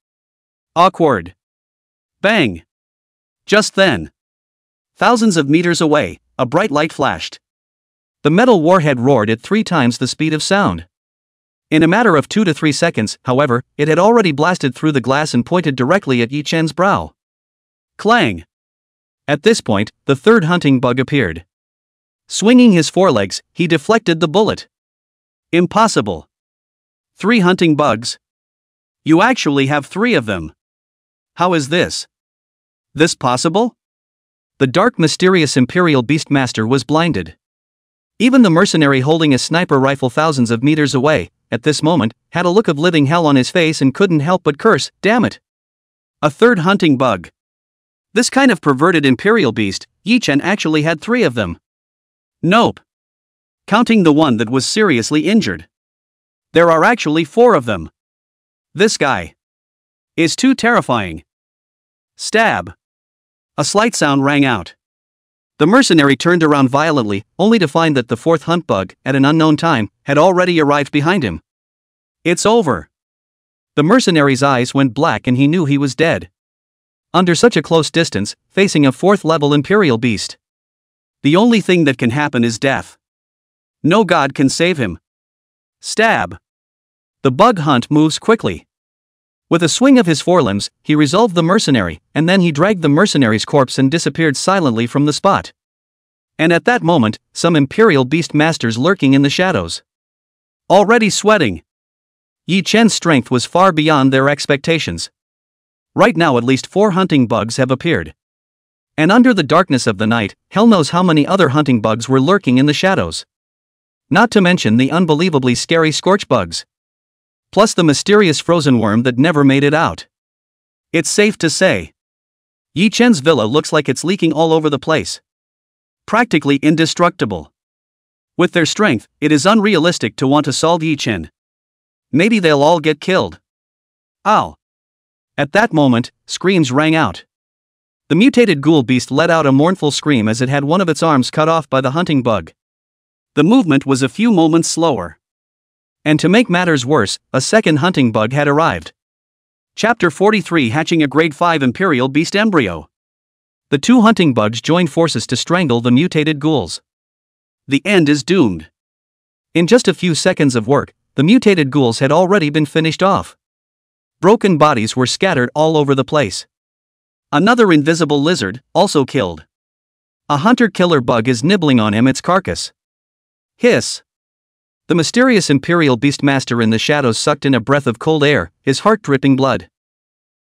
awkward. Bang! Just then, thousands of meters away, a bright light flashed. The metal warhead roared at 3 times the speed of sound. In a matter of 2 to 3 seconds, however, it had already blasted through the glass and pointed directly at Yi-Chen's brow. Clang! At this point, the third hunting bug appeared. Swinging his forelegs, he deflected the bullet. Impossible. 3 hunting bugs? You actually have 3 of them. How is this? This possible? The dark mysterious imperial beastmaster was blinded. Even the mercenary holding a sniper rifle thousands of meters away, at this moment, had a look of living hell on his face and couldn't help but curse, damn it. A third hunting bug. This kind of perverted imperial beast, Yi-Chen actually had 3 of them. Nope. Counting the one that was seriously injured. There are actually 4 of them. This guy is too terrifying. Stab. A slight sound rang out. The mercenary turned around violently, only to find that the 4th hunt bug, at an unknown time, had already arrived behind him. It's over. The mercenary's eyes went black and he knew he was dead. Under such a close distance, facing a 4th-level imperial beast. The only thing that can happen is death. No god can save him. Stab. The bug hunt moves quickly. With a swing of his forelimbs, he resolved the mercenary, and then he dragged the mercenary's corpse and disappeared silently from the spot. And at that moment, some imperial beast masters lurking in the shadows. Already sweating. Yi-Chen's strength was far beyond their expectations. Right now at least 4 hunting bugs have appeared. And under the darkness of the night, hell knows how many other hunting bugs were lurking in the shadows. Not to mention the unbelievably scary scorch bugs. Plus the mysterious frozen worm that never made it out. It's safe to say, Yi-Chen's villa looks like it's leaking all over the place. Practically indestructible. With their strength, it is unrealistic to want to solve Yi-Chen. Maybe they'll all get killed. Ow! At that moment, screams rang out. The mutated ghoul beast let out a mournful scream as it had one of its arms cut off by the hunting bug. The movement was a few moments slower. And to make matters worse, a second hunting bug had arrived. Chapter 43 Hatching a Grade 5 Imperial Beast Embryo. The 2 hunting bugs joined forces to strangle the mutated ghouls. The end is doomed. In just a few seconds of work, the mutated ghouls had already been finished off. Broken bodies were scattered all over the place. Another invisible lizard, also killed. A hunter-killer bug is nibbling on its carcass. Hiss. The mysterious imperial beastmaster in the shadows sucked in a breath of cold air, his heart dripping blood.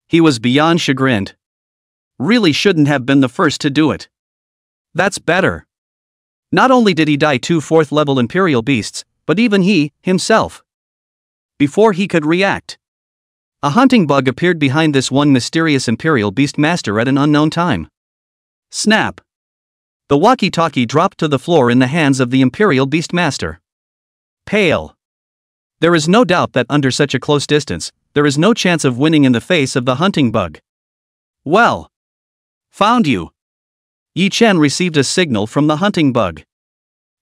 He was beyond chagrined. Really shouldn't have been the first to do it. That's better. Not only did he die 2 4th-level imperial beasts, but even he, himself. Before he could react, a hunting bug appeared behind this one mysterious Imperial Beast Master at an unknown time. Snap! The walkie-talkie dropped to the floor in the hands of the Imperial Beast Master. Pale. There is no doubt that under such a close distance, there is no chance of winning in the face of the hunting bug. Well. Found you. Yi Chen received a signal from the hunting bug.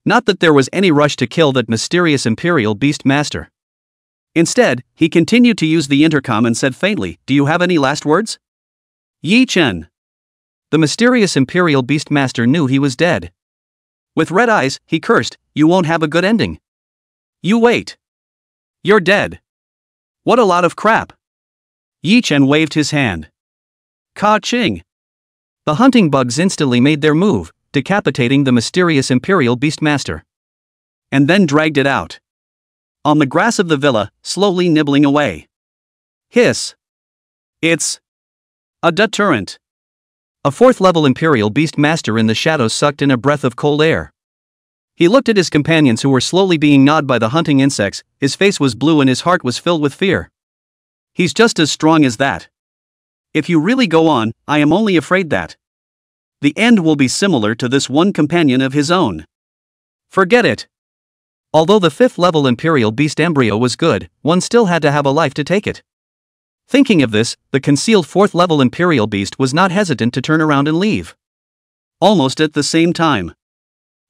Not that there was any rush to kill that mysterious Imperial Beast Master. Instead, he continued to use the intercom and said faintly, "Do you have any last words?" Yi Chen. The mysterious Imperial Beast Master knew he was dead. With red eyes, he cursed, "You won't have a good ending. You wait. You're dead. What a lot of crap." Yi Chen waved his hand. Ka-ching! The hunting bugs instantly made their move, decapitating the mysterious Imperial Beast Master. And then dragged it out on the grass of the villa, slowly nibbling away. Hiss! It's a deterrent. A fourth-level Imperial Beast Master in the shadows sucked in a breath of cold air. He looked at his companions who were slowly being gnawed by the hunting insects. His face was blue and his heart was filled with fear. He's just as strong as that. If you really go on, I am only afraid that the end will be similar to this one companion of his own. Forget it. Although the fifth-level Imperial Beast embryo was good, one still had to have a life to take it. Thinking of this, the concealed fourth-level Imperial Beast was not hesitant to turn around and leave. Almost at the same time,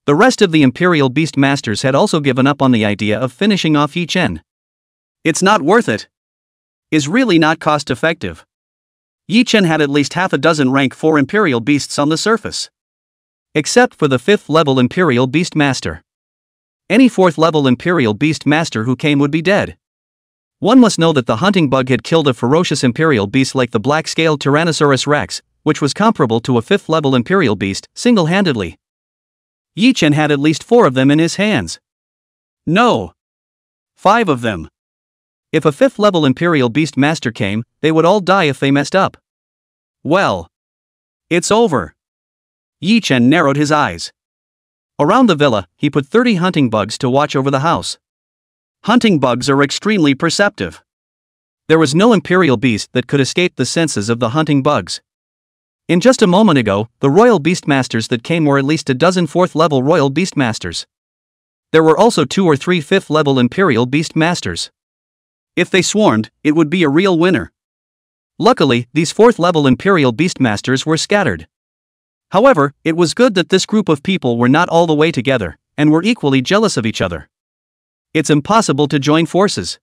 the rest of the Imperial Beast Masters had also given up on the idea of finishing off Yi Chen. It's not worth it. Is really not cost-effective. Yi Chen had at least half a dozen rank 4 Imperial Beasts on the surface. Except for the 5th level Imperial Beast Master. Any 4th level Imperial Beast Master who came would be dead. One must know that the hunting bug had killed a ferocious Imperial Beast like the black-scaled Tyrannosaurus Rex, which was comparable to a 5th level Imperial Beast, single-handedly. Yi Chen had at least 4 of them in his hands. No. 5 of them. If a 5th level Imperial Beast Master came, they would all die if they messed up. Well. It's over. Yi Chen narrowed his eyes. Around the villa, he put 30 hunting bugs to watch over the house. Hunting bugs are extremely perceptive. There was no Imperial Beast that could escape the senses of the hunting bugs. In just a moment ago, the Royal Beastmasters that came were at least a dozen 4th level Royal Beastmasters. There were also 2 or 3 5th level Imperial Beastmasters. If they swarmed, it would be a real winner. Luckily, these 4th level Imperial Beastmasters were scattered. However, it was good that this group of people were not all the way together, and were equally jealous of each other. It's impossible to join forces.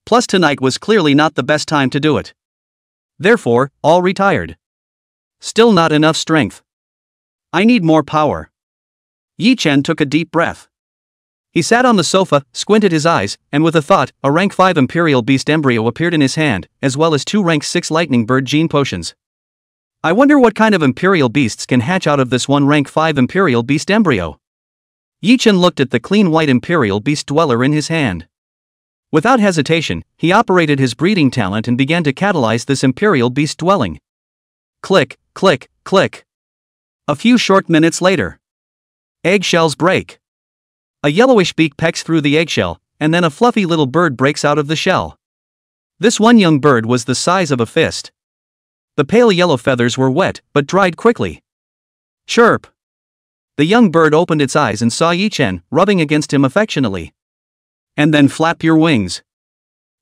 Plus tonight was clearly not the best time to do it. Therefore, all retired. Still not enough strength. I need more power. Yi Chen took a deep breath. He sat on the sofa, squinted his eyes, and with a thought, a rank 5 Imperial Beast embryo appeared in his hand, as well as 2 rank 6 Lightning Bird gene potions. I wonder what kind of Imperial Beasts can hatch out of this one rank 5 Imperial Beast embryo. Yi Chen looked at the clean white Imperial Beast dweller in his hand. Without hesitation, he operated his breeding talent and began to catalyze this Imperial Beast dwelling. Click, click, click. A few short minutes later. Eggshells break. A yellowish beak pecks through the eggshell, and then a fluffy little bird breaks out of the shell. This one young bird was the size of a fist. The pale yellow feathers were wet, but dried quickly. Chirp! The young bird opened its eyes and saw Yi Chen, rubbing against him affectionately. And then flap your wings.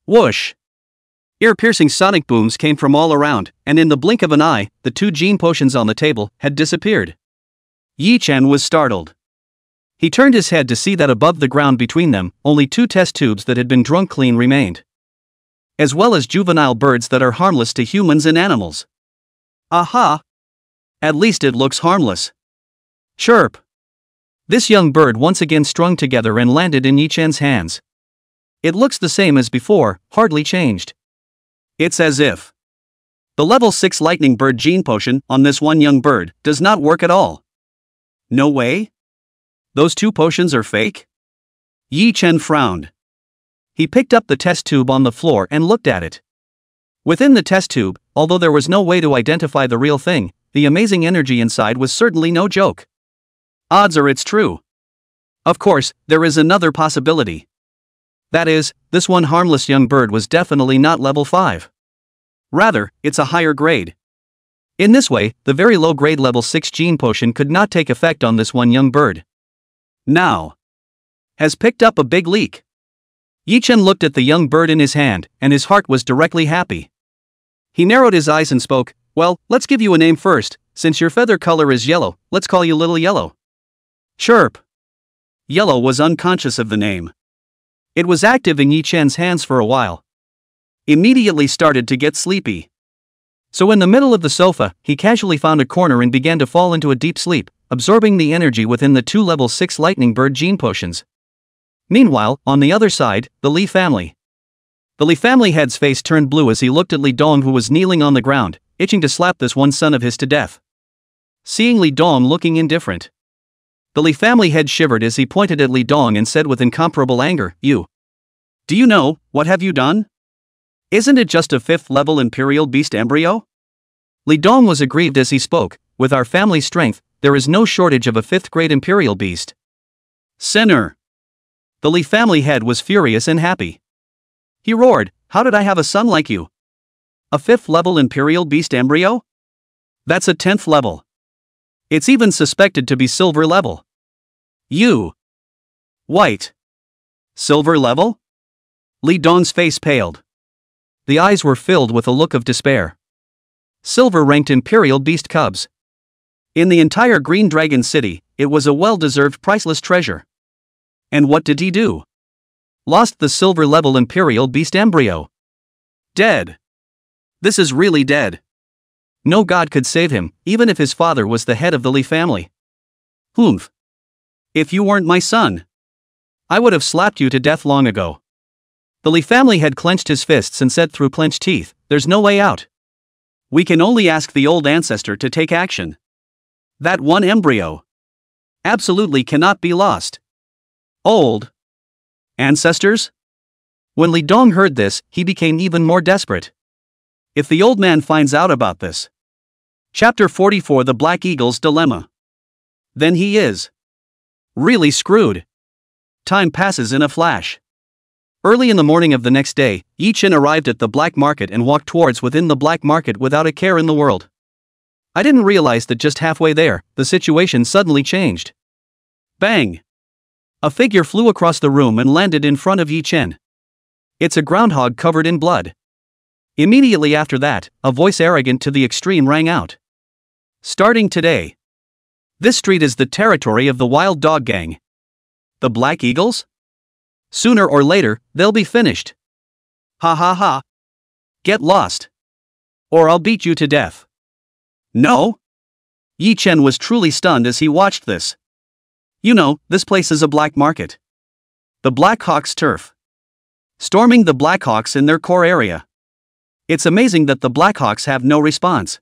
Whoosh! Ear-piercing sonic booms came from all around, and in the blink of an eye, the 2 gene potions on the table had disappeared. Yi Chen was startled. He turned his head to see that above the ground between them, only 2 test tubes that had been drunk clean remained. As well as juvenile birds that are harmless to humans and animals. Aha! At least it looks harmless. Chirp! This young bird once again strung together and landed in Yi Chen's hands. It looks the same as before, hardly changed. It's as if the level 6 Lightning Bird gene potion on this one young bird does not work at all. No way? Those 2 potions are fake? Yi Chen frowned. He picked up the test tube on the floor and looked at it. Within the test tube, although there was no way to identify the real thing, the amazing energy inside was certainly no joke. Odds are it's true. Of course, there is another possibility. That is, this one harmless young bird was definitely not level 5. Rather, it's a higher grade. In this way, the very low grade level 6 gene potion could not take effect on this one young bird. Now, has picked up a big leak. Yi Chen looked at the young bird in his hand, and his heart was directly happy. He narrowed his eyes and spoke, "Well, let's give you a name first. Since your feather color is yellow, let's call you Little Yellow." Chirp. Yellow was unconscious of the name. It was active in Yi Chen's hands for a while. Immediately started to get sleepy. So in the middle of the sofa, he casually found a corner and began to fall into a deep sleep, absorbing the energy within the 2 level 6 lightning bird gene potions. Meanwhile, on the other side, the Li family. The Li family head's face turned blue as he looked at Li Dong, who was kneeling on the ground, itching to slap this one son of his to death. Seeing Li Dong looking indifferent, the Li family head shivered as he pointed at Li Dong and said with incomparable anger, "You. Do you know, what have you done? Isn't it just a 5th level Imperial Beast embryo?" Li Dong was aggrieved as he spoke, "With our family's strength, there is no shortage of a 5th grade Imperial Beast." Sinner. The Li family head was furious and happy. He roared, "How did I have a son like you? A 5th level Imperial Beast embryo? That's a 10th level. It's even suspected to be silver level. You. White. Silver level?" Li Dong's face paled. The eyes were filled with a look of despair. Silver ranked Imperial Beast cubs. In the entire Green Dragon City, it was a well-deserved priceless treasure. And what did he do? Lost the silver level Imperial Beast embryo. Dead. This is really dead. No god could save him, even if his father was the head of the Li family. Humph. If you weren't my son, I would have slapped you to death long ago. The Li family had clenched his fists and said through clenched teeth, "There's no way out. We can only ask the old ancestor to take action. That one embryo absolutely cannot be lost." Old ancestors? When Li Dong heard this, he became even more desperate. If the old man finds out about this. Chapter 44, The Black Eagle's Dilemma. Then he is really screwed. Time passes in a flash. Early in the morning of the next day, Yi Chen arrived at the black market and walked towards within the black market without a care in the world. I didn't realize that just halfway there, the situation suddenly changed. Bang! A figure flew across the room and landed in front of Yi Chen. It's a groundhog covered in blood. Immediately after that, a voice arrogant to the extreme rang out. Starting today, this street is the territory of the Wild Dog Gang. The Black Eagles? Sooner or later, they'll be finished. Ha ha ha. Get lost. Or I'll beat you to death. No? Yi Chen was truly stunned as he watched this. You know, this place is a black market. The Black Hawks' turf. Storming the Black Hawks in their core area. It's amazing that the Black Hawks have no response.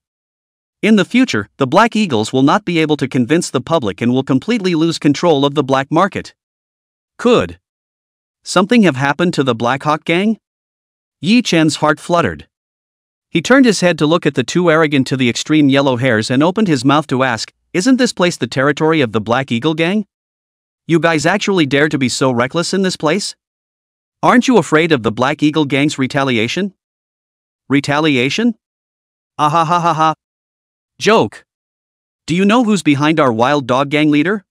In the future, the Black Eagles will not be able to convince the public and will completely lose control of the black market. Could something have happened to the Black Hawk gang? Yi Chen's heart fluttered. He turned his head to look at the two arrogant to the extreme yellow hairs and opened his mouth to ask, "Isn't this place the territory of the Black Eagle gang? You guys actually dare to be so reckless in this place? Aren't you afraid of the Black Eagle gang's retaliation?" Retaliation? Ah ha ha ha ha. Joke. Do you know who's behind our Wild Dog Gang leader?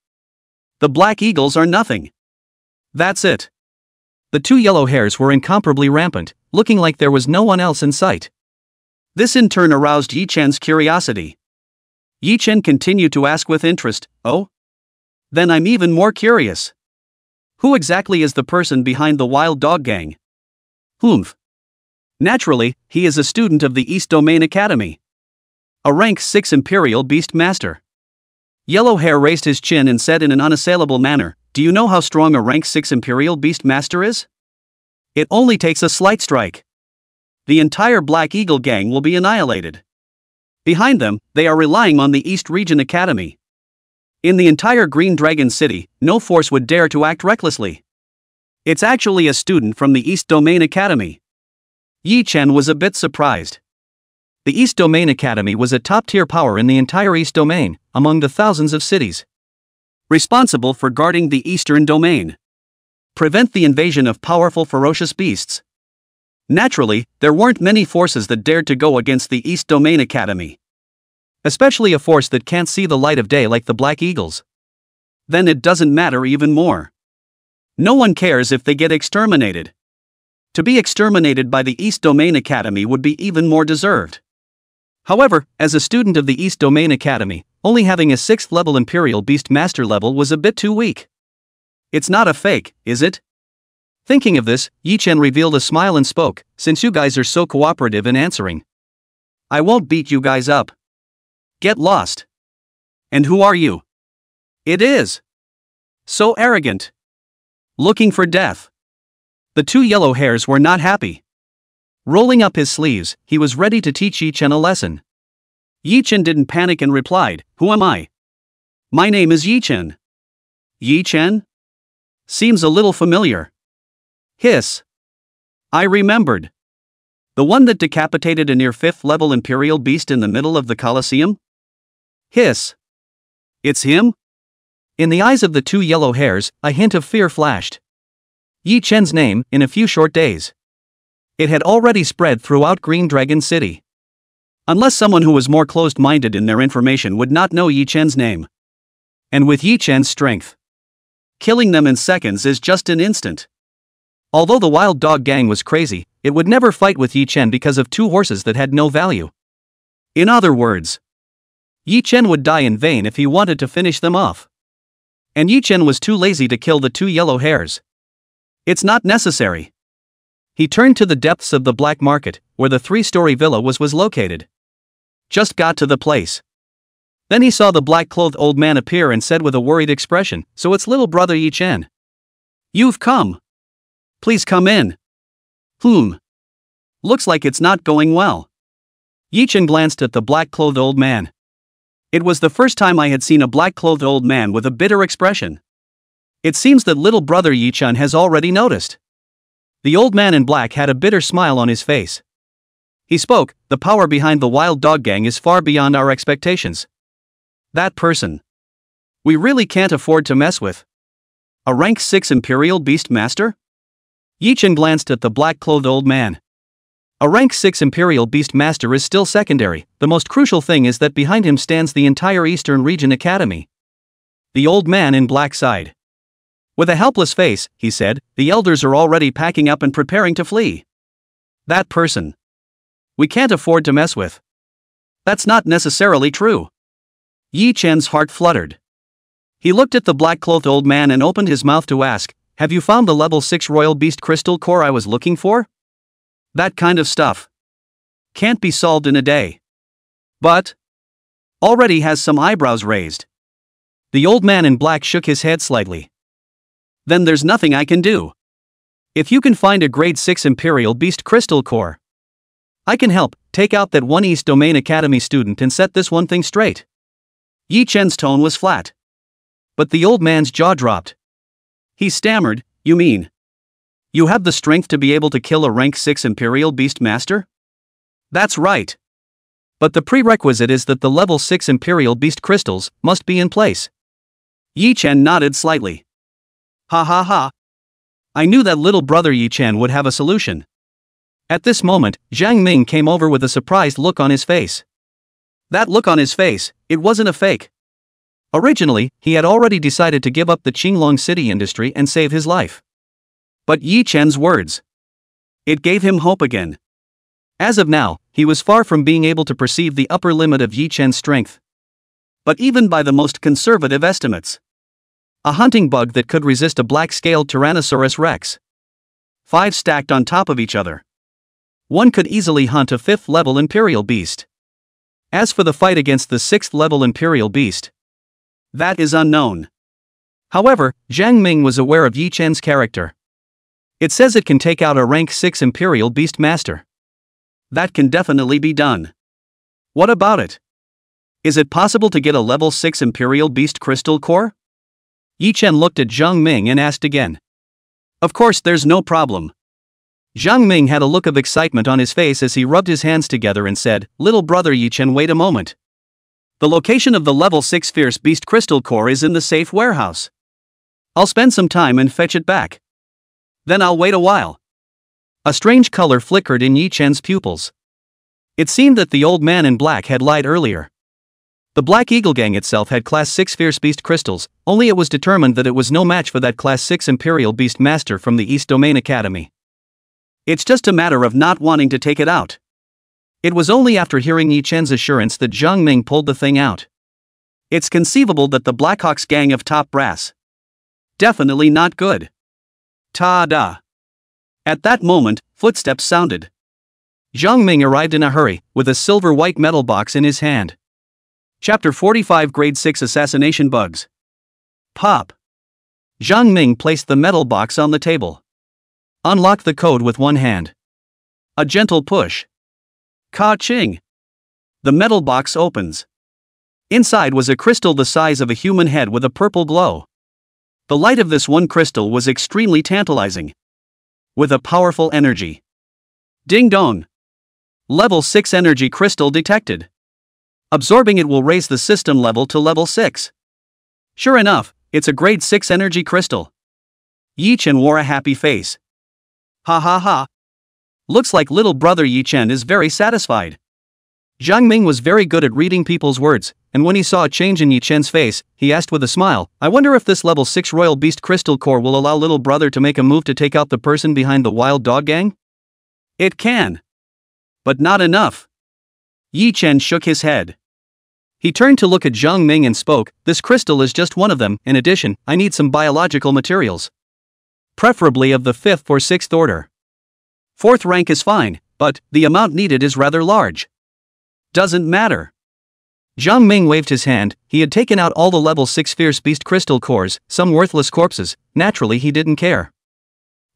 The Black Eagles are nothing. That's it. The two yellow hairs were incomparably rampant, looking like there was no one else in sight. This in turn aroused Yi Chen's curiosity. Yi Chen continued to ask with interest, "Oh? Then I'm even more curious. Who exactly is the person behind the Wild Dog Gang?" Humph. Naturally, he is a student of the East Domain Academy. A rank 6 Imperial Beast Master. Yellow Hair raised his chin and said in an unassailable manner, "Do you know how strong a rank 6 Imperial Beast Master is? It only takes a slight strike. The entire Black Eagle gang will be annihilated. Behind them, they are relying on the East Region Academy. In the entire Green Dragon City, no force would dare to act recklessly. It's actually a student from the East Domain Academy." Yi Chen was a bit surprised. The East Domain Academy was a top-tier power in the entire East Domain, among the thousands of cities responsible for guarding the Eastern Domain. Prevent the invasion of powerful ferocious beasts. Naturally, there weren't many forces that dared to go against the East Domain Academy. Especially a force that can't see the light of day like the Black Eagles. Then it doesn't matter even more. No one cares if they get exterminated. To be exterminated by the East Domain Academy would be even more deserved. However, as a student of the East Domain Academy, only having a 6th level Imperial Beast Master level was a bit too weak. It's not a fake, is it? Thinking of this, Yi Chen revealed a smile and spoke, since you guys are so cooperative in answering. I won't beat you guys up. Get lost. And who are you? It is. So arrogant. Looking for death. The 2 yellow hairs were not happy. Rolling up his sleeves, he was ready to teach Yi Chen a lesson. Yi Chen didn't panic and replied, Who am I? My name is Yi Chen. Yi Chen? Seems a little familiar. Hiss. I remembered. The one that decapitated a near 5th level Imperial Beast in the middle of the Colosseum? Hiss. It's him? In the eyes of the 2 yellow hairs, a hint of fear flashed. Yi Chen's name, in a few short days. It had already spread throughout Green Dragon City. Unless someone who was more closed-minded in their information would not know Yi Chen's name. And with Yi Chen's strength, killing them in seconds is just an instant. Although the Wild Dog Gang was crazy, it would never fight with Yi Chen because of 2 horses that had no value. In other words, Yi Chen would die in vain if he wanted to finish them off. And Yi Chen was too lazy to kill the 2 yellow hairs. It's not necessary. He turned to the depths of the black market, where the 3-story villa was located. Just got to the place. Then he saw the black-clothed old man appear and said with a worried expression, So it's little brother Yi Chen. You've come. Please come in. Looks like it's not going well. Yi Chen glanced at the black-clothed old man. It was the first time I had seen a black-clothed old man with a bitter expression. It seems that little brother Yi Chen has already noticed. The old man in black had a bitter smile on his face. He spoke, The power behind the Wild Dog Gang is far beyond our expectations. That person. We really can't afford to mess with. A rank 6 Imperial Beast Master? Yi Chen glanced at the black-clothed old man. A rank 6 Imperial Beast Master is still secondary, the most crucial thing is that behind him stands the entire Eastern Region Academy. The old man in black sighed. With a helpless face, he said, The elders are already packing up and preparing to flee. That person. We can't afford to mess with. That's not necessarily true. Yi Chen's heart fluttered. He looked at the black-clothed old man and opened his mouth to ask, Have you found the level 6 Royal Beast Crystal Core I was looking for? That kind of stuff can't be solved in a day. But already has some eyebrows raised. The old man in black shook his head slightly. Then there's nothing I can do. If you can find a grade 6 Imperial Beast Crystal Core, I can help take out that one East Domain Academy student and set this one thing straight. Yi Chen's tone was flat. But the old man's jaw dropped. He stammered, You mean? You have the strength to be able to kill a rank 6 Imperial Beast Master? That's right. But the prerequisite is that the level 6 Imperial Beast crystals must be in place. Yi Chen nodded slightly. Ha ha ha. I knew that little brother Yi Chen would have a solution. At this moment, Zhang Ming came over with a surprised look on his face. That look on his face, it wasn't a fake. Originally, he had already decided to give up the Qinglong city industry and save his life. But Yi Chen's words. It gave him hope again. As of now, he was far from being able to perceive the upper limit of Yi Chen's strength. But even by the most conservative estimates, a hunting bug that could resist a black-scaled Tyrannosaurus Rex, 5 stacked on top of each other, one could easily hunt a 5th level Imperial Beast. As for the fight against the 6th level Imperial Beast, that is unknown. However, Zhang Ming was aware of Yi Chen's character. It says it can take out a rank 6 Imperial Beast Master. That can definitely be done. What about it? Is it possible to get a level 6 Imperial Beast Crystal Core? Yi Chen looked at Zhang Ming and asked again. Of course there's no problem. Zhang Ming had a look of excitement on his face as he rubbed his hands together and said, Little brother Yi Chen, wait a moment. The location of the level 6 Fierce Beast Crystal Core is in the safe warehouse. I'll spend some time and fetch it back. Then I'll wait a while. A strange color flickered in Yi Chen's pupils. It seemed that the old man in black had lied earlier. The Black Eagle Gang itself had Class 6 Fierce Beast crystals, only it was determined that it was no match for that Class 6 Imperial Beast Master from the East Domain Academy. It's just a matter of not wanting to take it out. It was only after hearing Yi Chen's assurance that Zhang Ming pulled the thing out. It's conceivable that the Blackhawks gang of top brass. Definitely not good. Ta-da! At that moment, footsteps sounded. Zhang Ming arrived in a hurry, with a silver-white metal box in his hand. Chapter 45 Grade 6 Assassination Bugs. Pop. Zhang Ming placed the metal box on the table. Unlocked the code with one hand. A gentle push. Ka-ching! The metal box opens. Inside was a crystal the size of a human head with a purple glow. The light of this one crystal was extremely tantalizing. With a powerful energy. Ding dong! Level 6 energy crystal detected. Absorbing it will raise the system level to level 6. Sure enough, it's a grade 6 energy crystal. Yi Chen wore a happy face. Ha ha ha. Looks like little brother Yi Chen is very satisfied. Zhang Ming was very good at reading people's words, and when he saw a change in Yi Chen's face, he asked with a smile, I wonder if this level 6 Royal Beast Crystal Core will allow little brother to make a move to take out the person behind the Wild Dog Gang? It can. But not enough. Yi Chen shook his head. He turned to look at Zhang Ming and spoke, this crystal is just one of them, in addition, I need some biological materials. Preferably of the 5th or 6th order. 4th rank is fine, but the amount needed is rather large. Doesn't matter. Zhang Ming waved his hand, he had taken out all the level 6 Fierce Beast crystal cores, some worthless corpses, naturally he didn't care.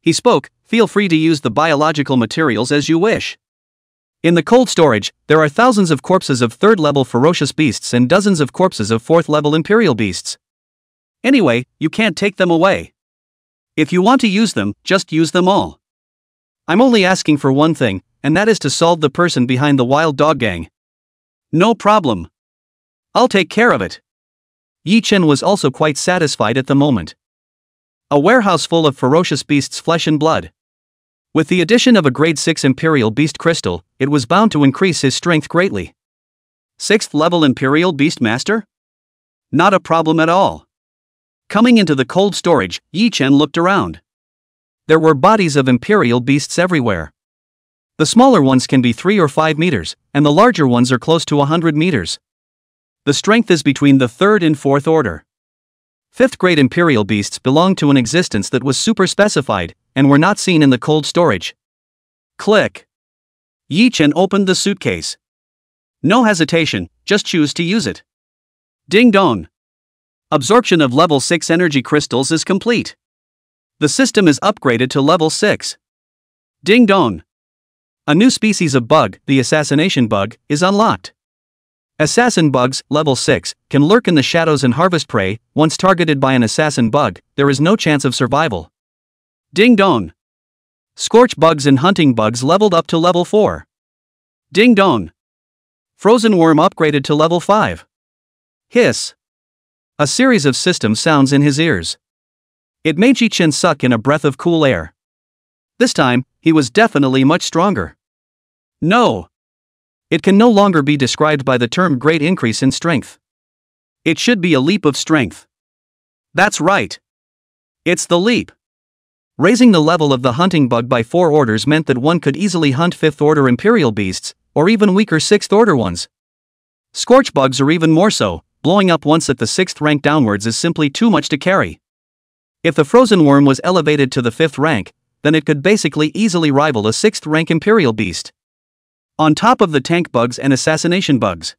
He spoke, feel free to use the biological materials as you wish. In the cold storage, there are thousands of corpses of 3rd level ferocious beasts and dozens of corpses of 4th level imperial beasts. Anyway, you can't take them away. If you want to use them, just use them all. I'm only asking for one thing, and that is to solve the person behind the Wild Dog Gang. No problem. I'll take care of it. Yi Chen was also quite satisfied at the moment. A warehouse full of ferocious beasts' flesh and blood. With the addition of a grade 6 Imperial Beast Crystal, it was bound to increase his strength greatly. 6th level Imperial Beast Master? Not a problem at all. Coming into the cold storage, Yi Chen looked around. There were bodies of Imperial beasts everywhere. The smaller ones can be 3 or 5 meters, and the larger ones are close to 100 meters. The strength is between the 3rd and 4th order. 5th grade Imperial beasts belonged to an existence that was super specified, and were not seen in the cold storage. Click. Yi Chen opened the suitcase. No hesitation, just choose to use it. Ding dong. Absorption of level 6 energy crystals is complete. The system is upgraded to level 6. Ding dong. A new species of bug, the assassination bug, is unlocked. Assassin bugs, level 6, can lurk in the shadows and harvest prey. Once targeted by an assassin bug, there is no chance of survival. Ding dong. Scorch bugs and hunting bugs leveled up to level 4. Ding dong. Frozen worm upgraded to level 5. Hiss. A series of system sounds in his ears. It made Yi Chen suck in a breath of cool air. This time, he was definitely much stronger. No. It can no longer be described by the term great increase in strength. It should be a leap of strength. That's right. It's the leap. Raising the level of the hunting bug by 4 orders meant that one could easily hunt 5th order imperial beasts, or even weaker 6th order ones. Scorch bugs are even more so, blowing up once at the 6th rank downwards is simply too much to carry. If the frozen worm was elevated to the 5th rank, then it could basically easily rival a 6th rank imperial beast. On top of the tank bugs and assassination bugs.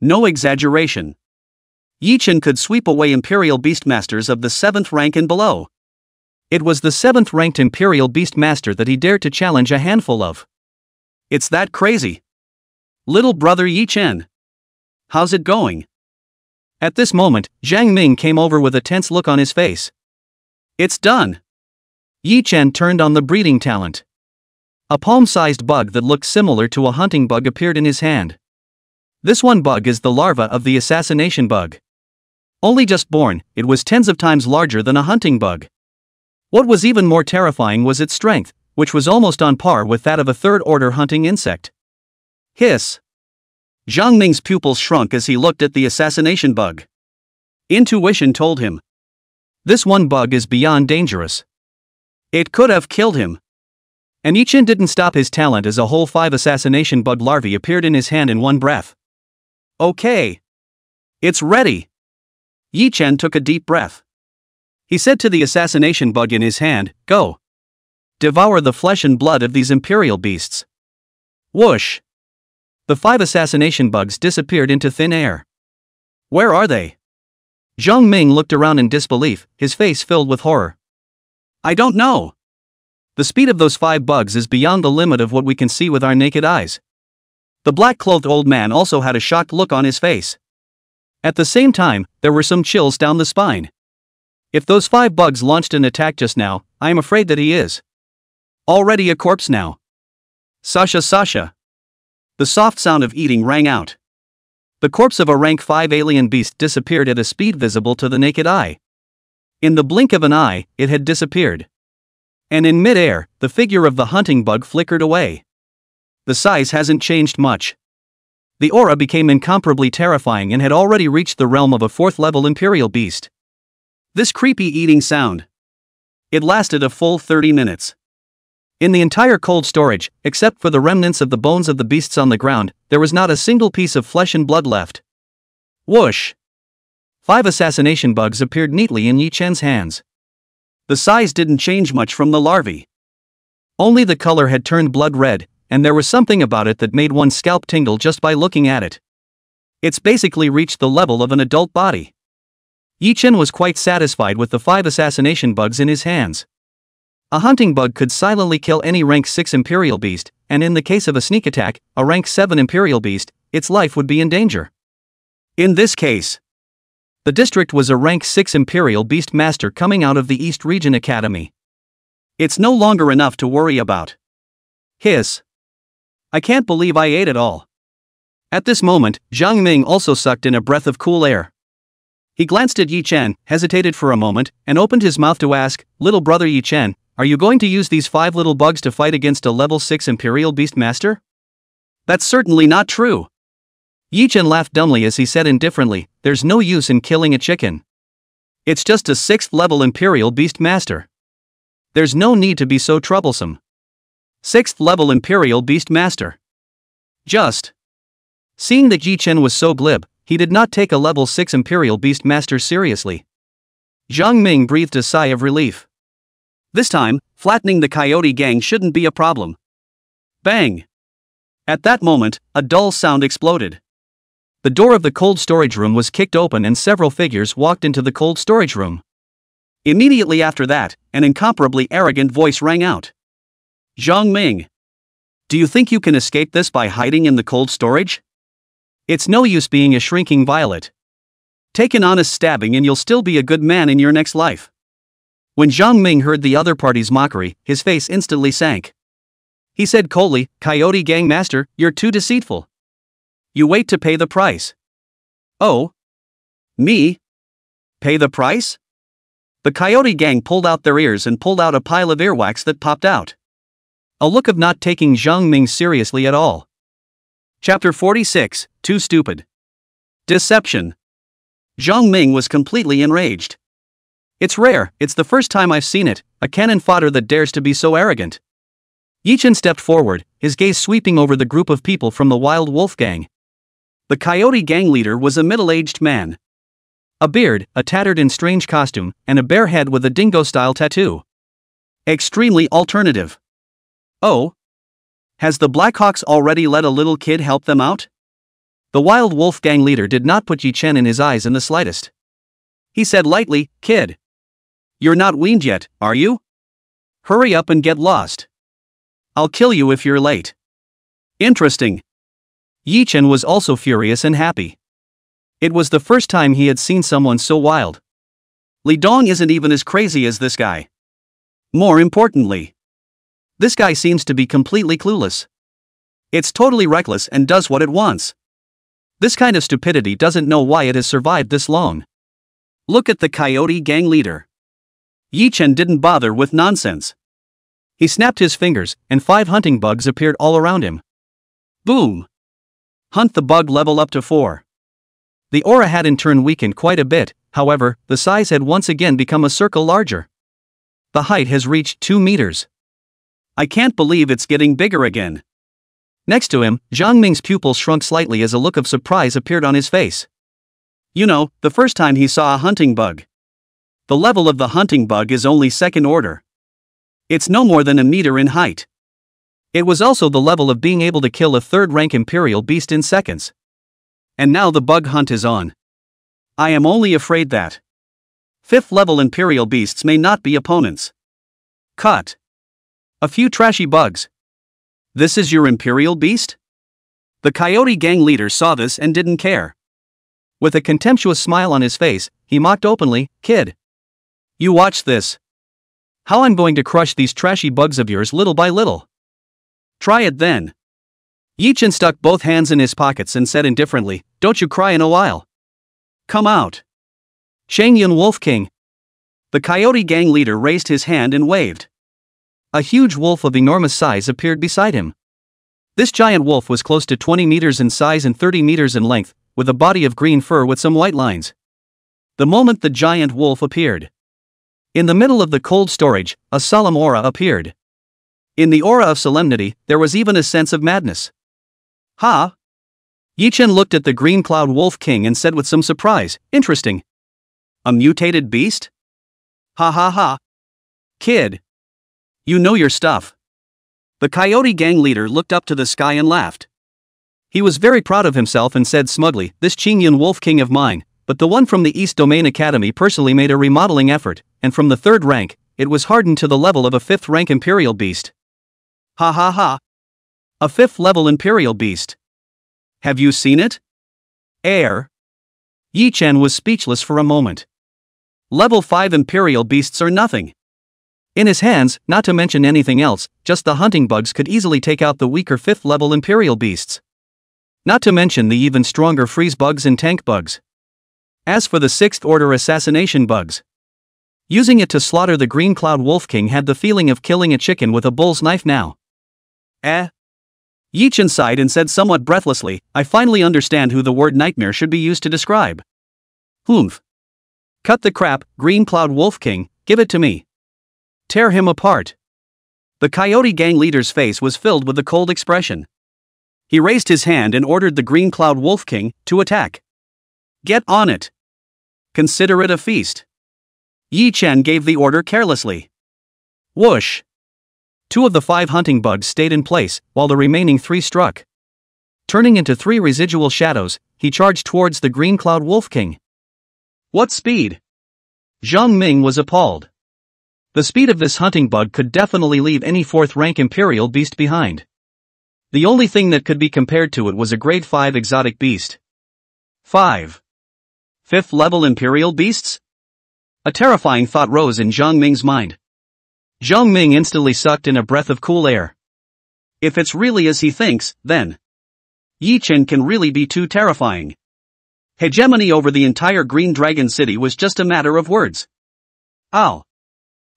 No exaggeration. Yi Chen could sweep away imperial beastmasters of the 7th rank and below. It was the 7th ranked imperial beastmaster that he dared to challenge a handful of. It's that crazy. Little brother Yi Chen. How's it going? At this moment, Zhang Ming came over with a tense look on his face. It's done. Yi Chen turned on the breeding talent. A palm-sized bug that looked similar to a hunting bug appeared in his hand. This one bug is the larva of the assassination bug. Only just born, it was tens of times larger than a hunting bug. What was even more terrifying was its strength, which was almost on par with that of a third-order hunting insect. Hiss. Zhang Ming's pupils shrunk as he looked at the assassination bug. Intuition told him. This one bug is beyond dangerous. It could have killed him. And Yi Chen didn't stop his talent as a whole 5 assassination bug larvae appeared in his hand in one breath. Okay. It's ready. Yi Chen took a deep breath. He said to the assassination bug in his hand, "Go. Devour the flesh and blood of these imperial beasts." Whoosh. The 5 assassination bugs disappeared into thin air. Where are they? Zhang Ming looked around in disbelief, his face filled with horror. I don't know. The speed of those 5 bugs is beyond the limit of what we can see with our naked eyes. The black-clothed old man also had a shocked look on his face. At the same time, there were some chills down the spine. If those 5 bugs launched an attack just now, I am afraid that he is already a corpse now. Sasha. The soft sound of eating rang out. The corpse of a rank 5 alien beast disappeared at a speed visible to the naked eye. In the blink of an eye, it had disappeared. And in mid-air, the figure of the hunting bug flickered away. The size hasn't changed much. The aura became incomparably terrifying and had already reached the realm of a 4th-level imperial beast. This creepy eating sound. It lasted a full 30 minutes. In the entire cold storage, except for the remnants of the bones of the beasts on the ground, there was not a single piece of flesh and blood left. Whoosh! 5 assassination bugs appeared neatly in Yi Chen's hands. The size didn't change much from the larvae. Only the color had turned blood red, and there was something about it that made one's scalp tingle just by looking at it. It's basically reached the level of an adult body. Yi Chen was quite satisfied with the 5 assassination bugs in his hands. A hunting bug could silently kill any rank 6 imperial beast, and in the case of a sneak attack, a rank 7 imperial beast, its life would be in danger. In this case, the district was a rank 6 imperial beast master coming out of the East Region Academy. It's no longer enough to worry about. Hiss. I can't believe I ate it all. At this moment, Zhang Ming also sucked in a breath of cool air. He glanced at Yi Chen, hesitated for a moment, and opened his mouth to ask, "Little brother Yi Chen, are you going to use these 5 little bugs to fight against a level 6 imperial beast master?" That's certainly not true. Yi Chen laughed dumbly as he said indifferently, "There's no use in killing a chicken. It's just a 6th level imperial beast master. There's no need to be so troublesome. 6th level imperial beast master. Just." Seeing that Yi Chen was so glib, he did not take a level 6 imperial beast master seriously. Zhang Ming breathed a sigh of relief. This time, flattening the coyote gang shouldn't be a problem. Bang! At that moment, a dull sound exploded. The door of the cold storage room was kicked open and several figures walked into the cold storage room. Immediately after that, an incomparably arrogant voice rang out. "Zhang Ming, do you think you can escape this by hiding in the cold storage? It's no use being a shrinking violet. Take an honest stabbing and you'll still be a good man in your next life." When Zhang Ming heard the other party's mockery, his face instantly sank. He said coldly, "Coyote Gang Master, you're too deceitful. You wait to pay the price." "Oh? Me? Pay the price?" The Coyote Gang pulled out their ears and pulled out a pile of earwax that popped out. A look of not taking Zhang Ming seriously at all. Chapter 46, Too Stupid. Deception. Zhang Ming was completely enraged. It's rare, it's the first time I've seen it, a cannon fodder that dares to be so arrogant. Yi Chen stepped forward, his gaze sweeping over the group of people from the Wild Wolf Gang. The Coyote Gang leader was a middle-aged man. A beard, a tattered and strange costume, and a bare head with a dingo-style tattoo. Extremely alternative. Oh? Has the Blackhawks already let a little kid help them out? The Wild Wolf Gang leader did not put Yi Chen in his eyes in the slightest. He said lightly, "Kid. You're not weaned yet, are you? Hurry up and get lost. I'll kill you if you're late." Interesting. Yi Chen was also furious and happy. It was the first time he had seen someone so wild. Li Dong isn't even as crazy as this guy. More importantly, this guy seems to be completely clueless. It's totally reckless and does what it wants. This kind of stupidity doesn't know why it has survived this long. Look at the Coyote Gang leader. Yi Chen didn't bother with nonsense. He snapped his fingers, and 5 hunting bugs appeared all around him. Boom! Hunt the bug level up to 4. The aura had in turn weakened quite a bit, however, the size had once again become a circle larger. The height has reached 2 meters. I can't believe it's getting bigger again. Next to him, Zhang Ming's pupils shrunk slightly as a look of surprise appeared on his face. You know, the first time he saw a hunting bug. The level of the hunting bug is only second order. It's no more than a meter in height. It was also the level of being able to kill a third-rank Imperial beast in seconds. And now the bug hunt is on. I am only afraid that 5th-level Imperial beasts may not be opponents. Cut. A few trashy bugs. This is your Imperial beast? The Coyote gang leader saw this and didn't care. With a contemptuous smile on his face, he mocked openly, "Kid. You watch this. How I'm going to crush these trashy bugs of yours little by little. Try it then." Yi Chen stuck both hands in his pockets and said indifferently, "Don't you cry in a while. Come out. Changyun Wolf King." The Coyote gang leader raised his hand and waved. A huge wolf of enormous size appeared beside him. This giant wolf was close to 20 meters in size and 30 meters in length, with a body of green fur with some white lines. The moment the giant wolf appeared, in the middle of the cold storage, a solemn aura appeared. In the aura of solemnity, there was even a sense of madness. "Ha!" Yi Chen looked at the green cloud wolf king and said with some surprise, "Interesting. A mutated beast? Ha ha ha. Kid. You know your stuff." The Coyote gang leader looked up to the sky and laughed. He was very proud of himself and said smugly, "This Qingyun Wolf King of mine, but the one from the East Domain Academy personally made a remodeling effort, and from the 3rd rank, it was hardened to the level of a 5th rank Imperial beast." Ha ha ha. A 5th level Imperial beast. Have you seen it? Air. Yi Chen was speechless for a moment. Level 5 Imperial beasts are nothing. In his hands, not to mention anything else, just the hunting bugs could easily take out the weaker 5th level Imperial beasts. Not to mention the even stronger freeze bugs and tank bugs. As for the 6th order assassination bugs, using it to slaughter the green cloud wolf king had the feeling of killing a chicken with a bull's knife now. Yi Chen sighed and said somewhat breathlessly, "I finally understand who the word nightmare should be used to describe. Humph. Cut the crap, green cloud wolf king, give it to me. Tear him apart." The Coyote gang leader's face was filled with a cold expression. He raised his hand and ordered the green cloud wolf king to attack. "Get on it. Consider it a feast." Yi Chen gave the order carelessly. Whoosh! 2 of the 5 hunting bugs stayed in place, while the remaining 3 struck. Turning into 3 residual shadows, he charged towards the green cloud wolf king. What speed! Zhang Ming was appalled. The speed of this hunting bug could definitely leave any 4th rank Imperial beast behind. The only thing that could be compared to it was a grade 5 exotic beast. 5. 5th level Imperial beasts? A terrifying thought rose in Zhang Ming's mind. Zhang Ming instantly sucked in a breath of cool air. If it's really as he thinks, then Yi Chen can really be too terrifying. Hegemony over the entire Green Dragon City was just a matter of words. Ow!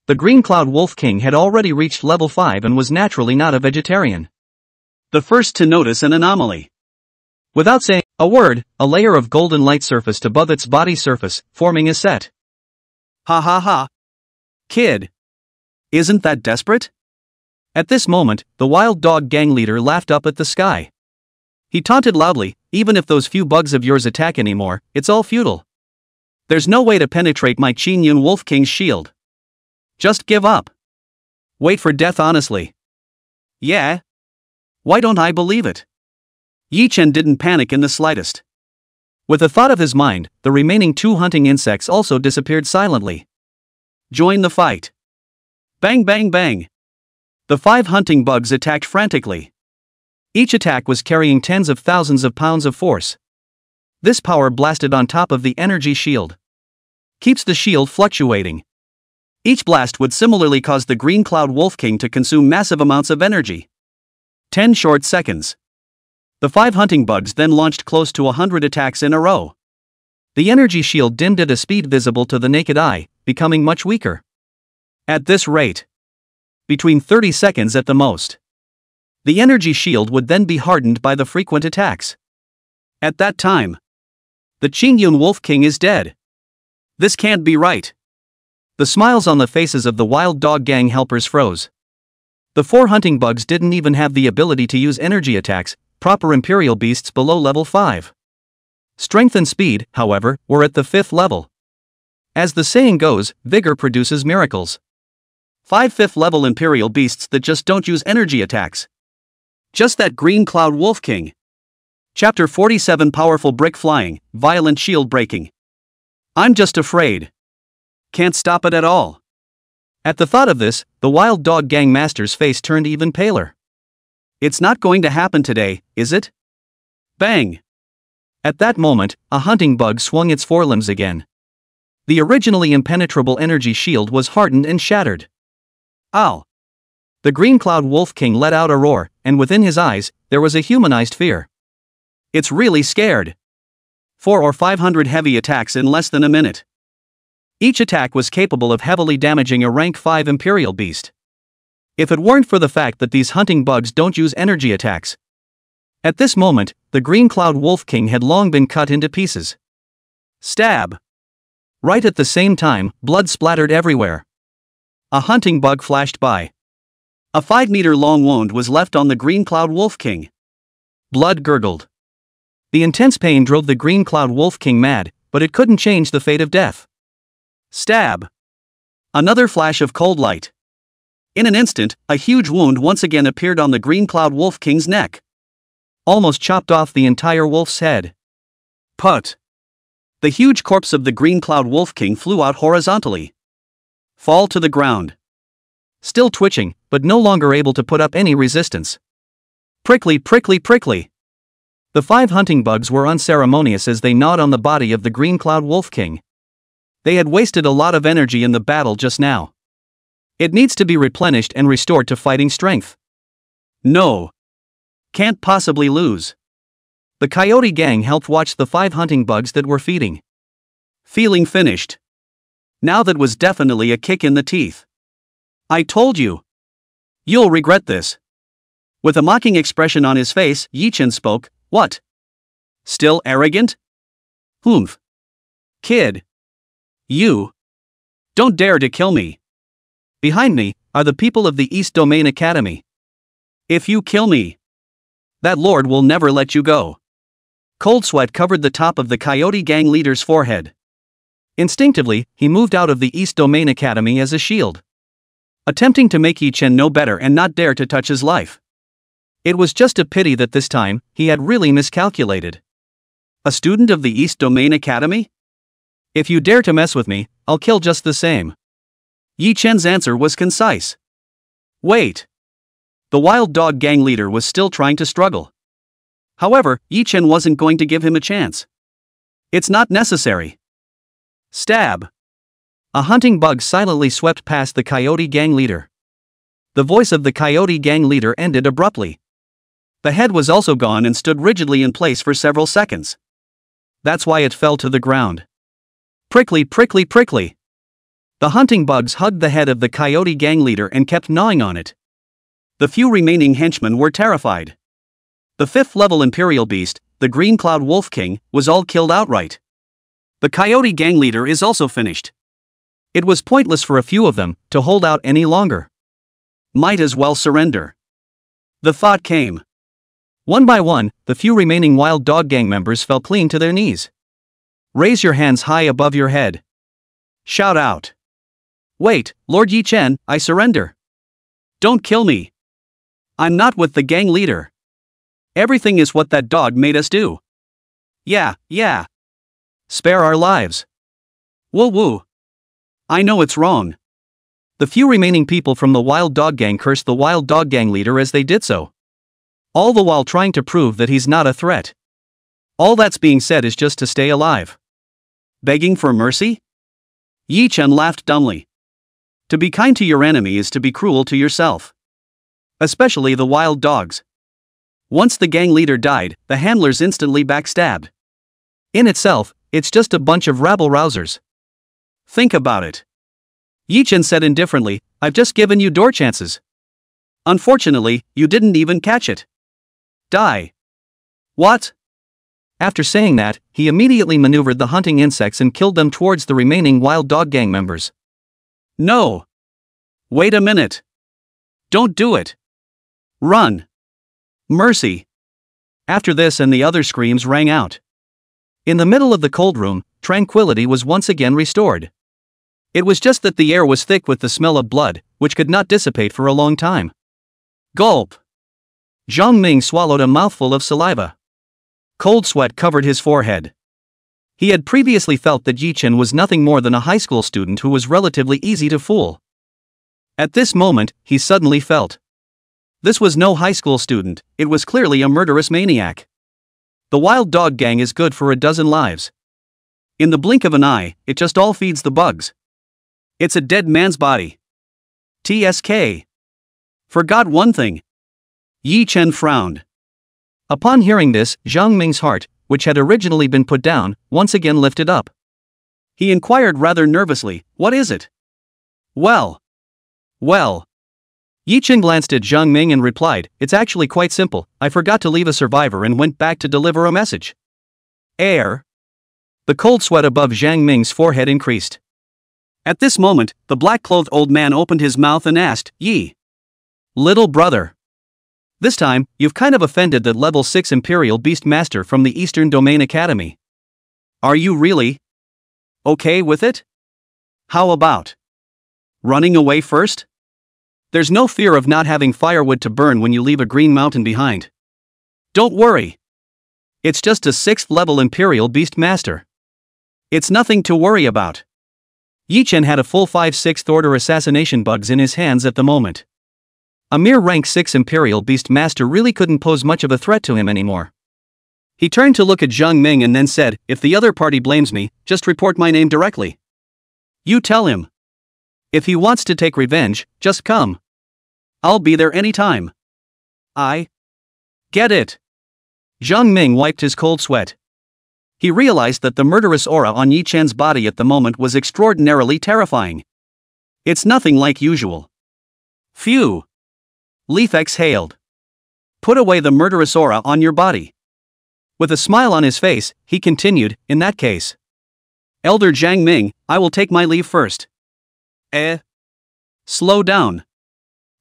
The Green Cloud Wolf King had already reached level 5 and was naturally not a vegetarian. The first to notice an anomaly. Without saying a word, a layer of golden light surfaced above its body surface, forming a set. Ha ha ha. Kid. Isn't that desperate? At this moment, the wild dog gang leader laughed up at the sky. He taunted loudly, "Even if those few bugs of yours attack anymore, it's all futile. There's no way to penetrate my Qingyun Wolf King's shield. Just give up. Wait for death honestly." Yeah? Why don't I believe it? Yi Chen didn't panic in the slightest. With a thought of his mind, the remaining 2 hunting insects also disappeared silently. Join the fight. Bang bang bang. The 5 hunting bugs attacked frantically. Each attack was carrying tens of thousands of pounds of force. This power blasted on top of the energy shield. Keeps the shield fluctuating. Each blast would similarly cause the Green Cloud Wolf King to consume massive amounts of energy. 10 short seconds. The 5 hunting bugs then launched close to 100 attacks in a row. The energy shield dimmed at a speed visible to the naked eye, becoming much weaker. At this rate, between 30 seconds at the most, the energy shield would then be hardened by the frequent attacks. At that time, the Qingyun Wolf King is dead. This can't be right. The smiles on the faces of the Wild Dog Gang helpers froze. The 4 hunting bugs didn't even have the ability to use energy attacks, proper Imperial beasts below level 5. Strength and speed, however, were at the 5th level. As the saying goes, vigor produces miracles. 5 5th level Imperial beasts that just don't use energy attacks. Just that Green Cloud Wolf King. Chapter 47 Powerful Brick Flying, Violent Shield Breaking. I'm just afraid. Can't stop it at all. At the thought of this, the Wild Dog Gang master's face turned even paler. It's not going to happen today, is it? Bang! At that moment, a hunting bug swung its forelimbs again. The originally impenetrable energy shield was hardened and shattered. Ow! The Green Cloud Wolf King let out a roar, and within his eyes, there was a humanized fear. It's really scared. 400 or 500 heavy attacks in less than a minute. Each attack was capable of heavily damaging a rank 5 Imperial beast. If it weren't for the fact that these hunting bugs don't use energy attacks. At this moment, the Green Cloud Wolf King had long been cut into pieces. Stab! Right at the same time, blood splattered everywhere. A hunting bug flashed by. A 5-meter-long wound was left on the Green Cloud Wolf King. Blood gurgled. The intense pain drove the Green Cloud Wolf King mad, but it couldn't change the fate of death. Stab! Another flash of cold light. In an instant, a huge wound once again appeared on the Green Cloud Wolf King's neck. Almost chopped off the entire wolf's head. Put! The huge corpse of the Green Cloud Wolf King flew out horizontally. Fall to the ground. Still twitching, but no longer able to put up any resistance. Prickly, prickly, prickly. The 5 hunting bugs were unceremonious as they gnawed on the body of the Green Cloud Wolf King. They had wasted a lot of energy in the battle just now. It needs to be replenished and restored to fighting strength. No. Can't possibly lose. The Coyote Gang helped watch the 5 hunting bugs that were feeding. Feeling finished. Now that was definitely a kick in the teeth. I told you. You'll regret this. With a mocking expression on his face, Yi Chen spoke. What? Still arrogant? Humph. Kid. You. Don't dare to kill me. Behind me are the people of the East Domain Academy. If you kill me, that lord will never let you go. Cold sweat covered the top of the Coyote Gang leader's forehead. Instinctively, he moved out of the East Domain Academy as a shield, attempting to make Yi Chen know better and not dare to touch his life. It was just a pity that this time, he had really miscalculated. A student of the East Domain Academy? If you dare to mess with me, I'll kill just the same. Yi Chen's answer was concise. Wait. The Wild Dog Gang leader was still trying to struggle. However, Yi Chen wasn't going to give him a chance. It's not necessary. Stab. A hunting bug silently swept past the Coyote Gang leader. The voice of the Coyote Gang leader ended abruptly. The head was also gone and stood rigidly in place for several seconds. That's why it fell to the ground. Prickly, prickly, prickly. The hunting bugs hugged the head of the Coyote Gang leader and kept gnawing on it. The few remaining henchmen were terrified. The 5th level Imperial beast, the Green Cloud Wolf King, was all killed outright. The Coyote Gang leader is also finished. It was pointless for a few of them to hold out any longer. Might as well surrender. The thought came. One by one, the few remaining Wild Dog Gang members fell clean to their knees. Raise your hands high above your head. Shout out. Wait, Lord Yi Chen, I surrender. Don't kill me. I'm not with the gang leader. Everything is what that dog made us do. Yeah. Spare our lives. Woo woo. I know it's wrong. The few remaining people from the Wild Dog Gang cursed the Wild Dog Gang leader as they did so. All the while trying to prove that he's not a threat. All that's being said is just to stay alive. Begging for mercy? Yi Chen laughed dumbly. To be kind to your enemy is to be cruel to yourself. Especially the wild dogs. Once the gang leader died, the handlers instantly backstabbed. In itself, it's just a bunch of rabble-rousers. Think about it. Yi Chen said indifferently, I've just given you door chances. Unfortunately, you didn't even catch it. Die. What? After saying that, he immediately maneuvered the hunting insects and killed them towards the remaining wild dog gang members. No. Wait a minute. Don't do it. Run. Mercy. After this and the other screams rang out. In the middle of the cold room, tranquility was once again restored. It was just that the air was thick with the smell of blood, which could not dissipate for a long time. Gulp. Zhang Ming swallowed a mouthful of saliva. Cold sweat covered his forehead. He had previously felt that Yi Chen was nothing more than a high school student who was relatively easy to fool. At this moment, he suddenly felt. This was no high school student, it was clearly a murderous maniac. The wild dog gang is good for a dozen lives. In the blink of an eye, it just all feeds the bugs. It's a dead man's body. TSK. Forgot one thing. Yi Chen frowned. Upon hearing this, Zhang Ming's heart, which had originally been put down, once again lifted up. He inquired rather nervously, what is it? Well. Yi Chen glanced at Zhang Ming and replied, it's actually quite simple, I forgot to leave a survivor and went back to deliver a message. Air. The cold sweat above Zhang Ming's forehead increased. At this moment, the black-clothed old man opened his mouth and asked, Yi. Little brother. This time, you've kind of offended the level 6 Imperial Beast Master from the Eastern Domain Academy. Are you really okay with it? How about running away first? There's no fear of not having firewood to burn when you leave a green mountain behind. Don't worry. It's just a 6th level Imperial Beast Master. It's nothing to worry about. Yi Chen had a full 5 6th order assassination bugs in his hands at the moment. A mere rank 6 Imperial Beast Master really couldn't pose much of a threat to him anymore. He turned to look at Zhang Ming and then said, if the other party blames me, just report my name directly. You tell him. If he wants to take revenge, just come. I'll be there anytime. I get it. Zhang Ming wiped his cold sweat. He realized that the murderous aura on Yi Chen's body at the moment was extraordinarily terrifying. It's nothing like usual. Phew. Leaf exhaled. Put away the murderous aura on your body. With a smile on his face, he continued, in that case. Elder Zhang Ming, I will take my leave first. Slow down.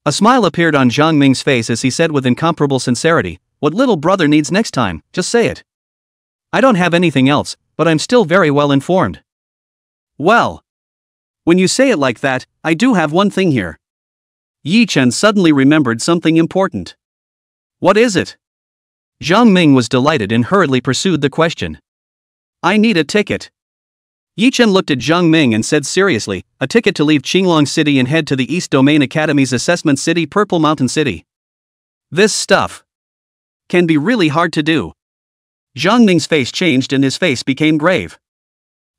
A smile appeared on Zhang Ming's face as he said with incomparable sincerity, what little brother needs next time, just say it. I don't have anything else, but I'm still very well informed. Well. When you say it like that, I do have one thing here. Yi Chen suddenly remembered something important. What is it? Zhang Ming was delighted and hurriedly pursued the question. I need a ticket. Yi Chen looked at Zhang Ming and said seriously, a ticket to leave Qinglong City and head to the East Domain Academy's assessment city, Purple Mountain City. This stuff can be really hard to do. Zhang Ming's face changed and his face became grave.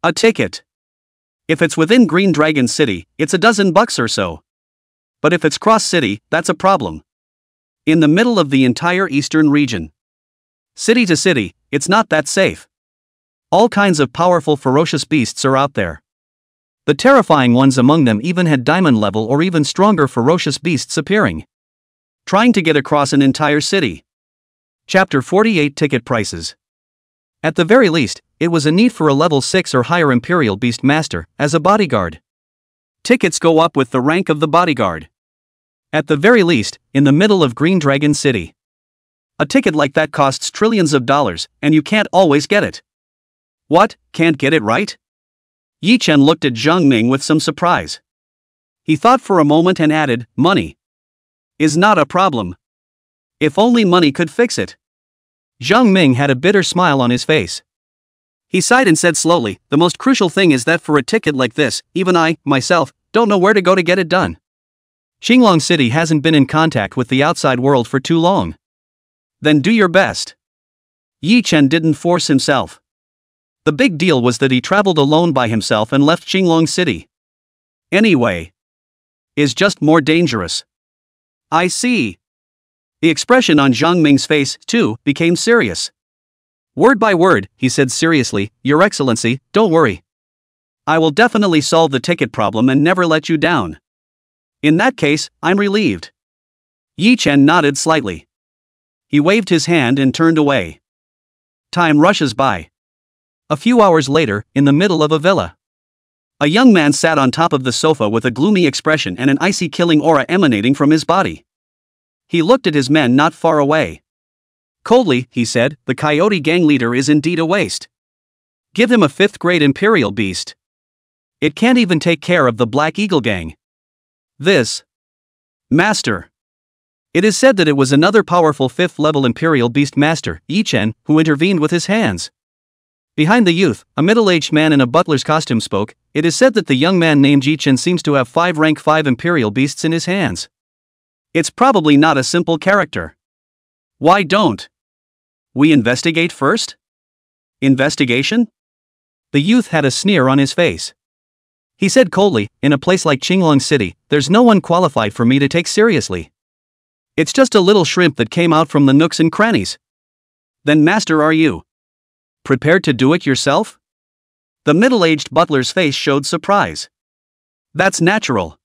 A ticket. If it's within Green Dragon City, it's $12 or so. But if it's cross city, that's a problem. In the middle of the entire eastern region. City to city, it's not that safe. All kinds of powerful ferocious beasts are out there. The terrifying ones among them even had diamond level or even stronger ferocious beasts appearing. Trying to get across an entire city. Chapter 48 Ticket Prices. At the very least, it was a need for a level 6 or higher Imperial Beast Master, as a bodyguard. Tickets go up with the rank of the bodyguard. At the very least, in the middle of Green Dragon City. A ticket like that costs trillions of dollars, and you can't always get it. What, can't get it right? Yi Chen looked at Zhang Ming with some surprise. He thought for a moment and added, money is not a problem. If only money could fix it. Zhang Ming had a bitter smile on his face. He sighed and said slowly, the most crucial thing is that for a ticket like this, even I, myself, don't know where to go to get it done. Qinglong City hasn't been in contact with the outside world for too long. Then do your best. Yi Chen didn't force himself. The big deal was that he traveled alone by himself and left Qinglong City. Anyway. Is just more dangerous. I see. The expression on Zhang Ming's face, too, became serious. Word by word, he said seriously, Your Excellency, don't worry. I will definitely solve the ticket problem and never let you down. In that case, I'm relieved. Yi Chen nodded slightly. He waved his hand and turned away. Time rushes by. A few hours later, in the middle of a villa, a young man sat on top of the sofa with a gloomy expression and an icy killing aura emanating from his body. He looked at his men not far away. Coldly, he said, the Coyote gang leader is indeed a waste. Give him a 5th grade Imperial beast. It can't even take care of the Black Eagle gang. This master. It is said that it was another powerful 5th level Imperial beast master, Yi Chen, who intervened with his hands. Behind the youth, a middle-aged man in a butler's costume spoke. It is said that the young man named Yi Chen seems to have 5 rank 5 Imperial beasts in his hands. It's probably not a simple character. Why don't we investigate first? Investigation? The youth had a sneer on his face. He said coldly, in a place like Qinglong City, there's no one qualified for me to take seriously. It's just a little shrimp that came out from the nooks and crannies. Then master, are you prepared to do it yourself? The middle-aged butler's face showed surprise. That's natural.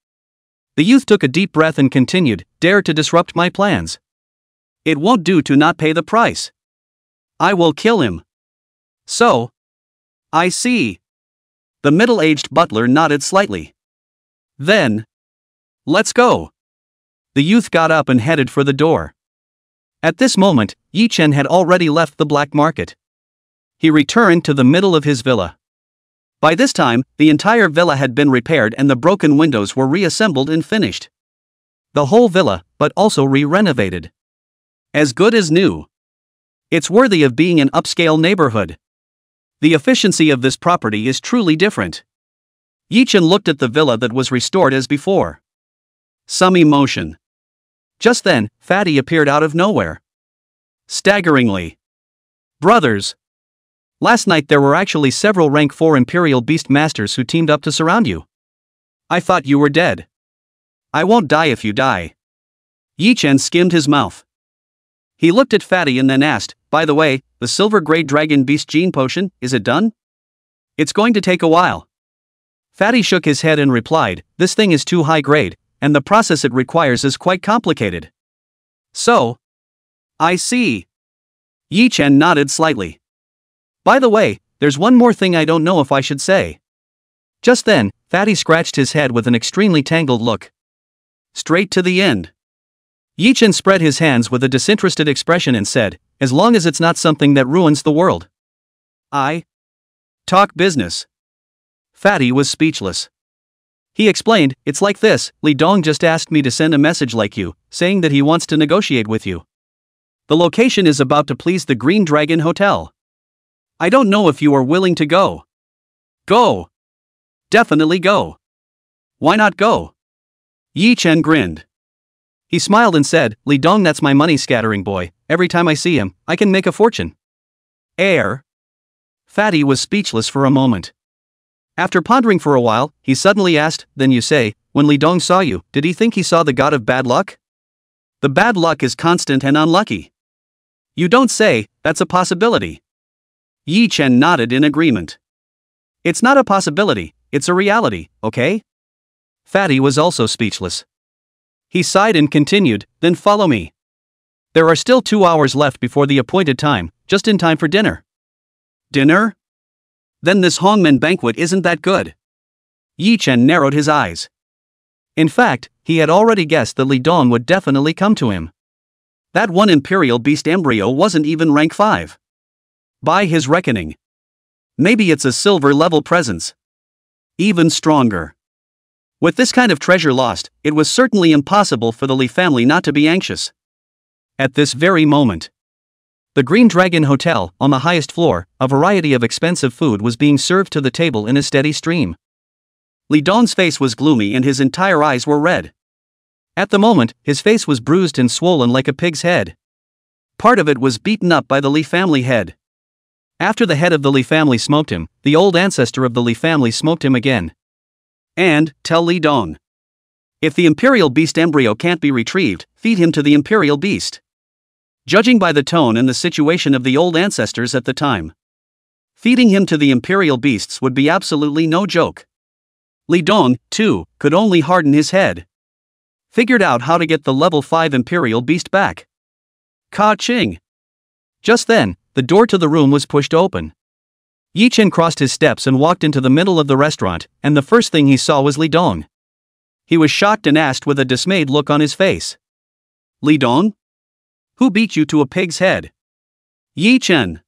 The youth took a deep breath and continued, dare to disrupt my plans. It won't do to not pay the price. I will kill him. So? I see. The middle-aged butler nodded slightly. Then, let's go. The youth got up and headed for the door. At this moment, Yi Chen had already left the black market. He returned to the middle of his villa. By this time, the entire villa had been repaired and the broken windows were reassembled and finished. The whole villa, but also re-renovated. As good as new. It's worthy of being an upscale neighborhood. The efficiency of this property is truly different. Yi Chen looked at the villa that was restored as before. Some emotion. Just then, Fatty appeared out of nowhere. Staggeringly. Brothers. Last night there were actually several rank 4 Imperial Beast Masters who teamed up to surround you. I thought you were dead. I won't die if you die. Yi Chen skimmed his mouth. He looked at Fatty and then asked, by the way, the Silver Grey Dragon Beast Gene Potion, is it done? It's going to take a while. Fatty shook his head and replied, this thing is too high grade, and the process it requires is quite complicated. So? I see. Yi Chen nodded slightly. By the way, there's one more thing I don't know if I should say. Just then, Fatty scratched his head with an extremely tangled look. Straight to the end. Yi Chen spread his hands with a disinterested expression and said, as long as it's not something that ruins the world. I talk business. Fatty was speechless. He explained, it's like this, Li Dong just asked me to send a message like you, saying that he wants to negotiate with you. The location is about to please the Green Dragon Hotel. I don't know if you are willing to go. Go. Definitely go. Why not go? Yi Chen grinned. He smiled and said, Li Dong, that's my money scattering boy, every time I see him, I can make a fortune. Air. Fatty was speechless for a moment. After pondering for a while, he suddenly asked, then you say, when Li Dong saw you, did he think he saw the god of bad luck? The bad luck is constant and unlucky. You don't say, that's a possibility. Yi Chen nodded in agreement. It's not a possibility, it's a reality, okay? Fatty was also speechless. He sighed and continued, then follow me. There are still 2 hours left before the appointed time, just in time for dinner. Dinner? Then this Hongmen banquet isn't that good. Yi Chen narrowed his eyes. In fact, he had already guessed that Li Dong would definitely come to him. That one Imperial Beast embryo wasn't even rank 5. By his reckoning. Maybe it's a silver level presence. Even stronger. With this kind of treasure lost, it was certainly impossible for the Li family not to be anxious. At this very moment, the Green Dragon Hotel, on the highest floor, a variety of expensive food was being served to the table in a steady stream. Li Dong's face was gloomy and his entire eyes were red. At the moment, his face was bruised and swollen like a pig's head. Part of it was beaten up by the Li family head. After the head of the Li family smoked him, the old ancestor of the Li family smoked him again. And, tell Li Dong. If the Imperial Beast embryo can't be retrieved, feed him to the Imperial Beast. Judging by the tone and the situation of the old ancestors at the time, Feeding him to the imperial beasts would be absolutely no joke. Li Dong, too, could only harden his head. Figured out how to get the level 5 imperial beast back. Ka-ching! Just then, the door to the room was pushed open. Yi Chen crossed his steps and walked into the middle of the restaurant, and the first thing he saw was Li Dong. He was shocked and asked with a dismayed look on his face. Li Dong? Who beat you to a pig's head? Yi Chen.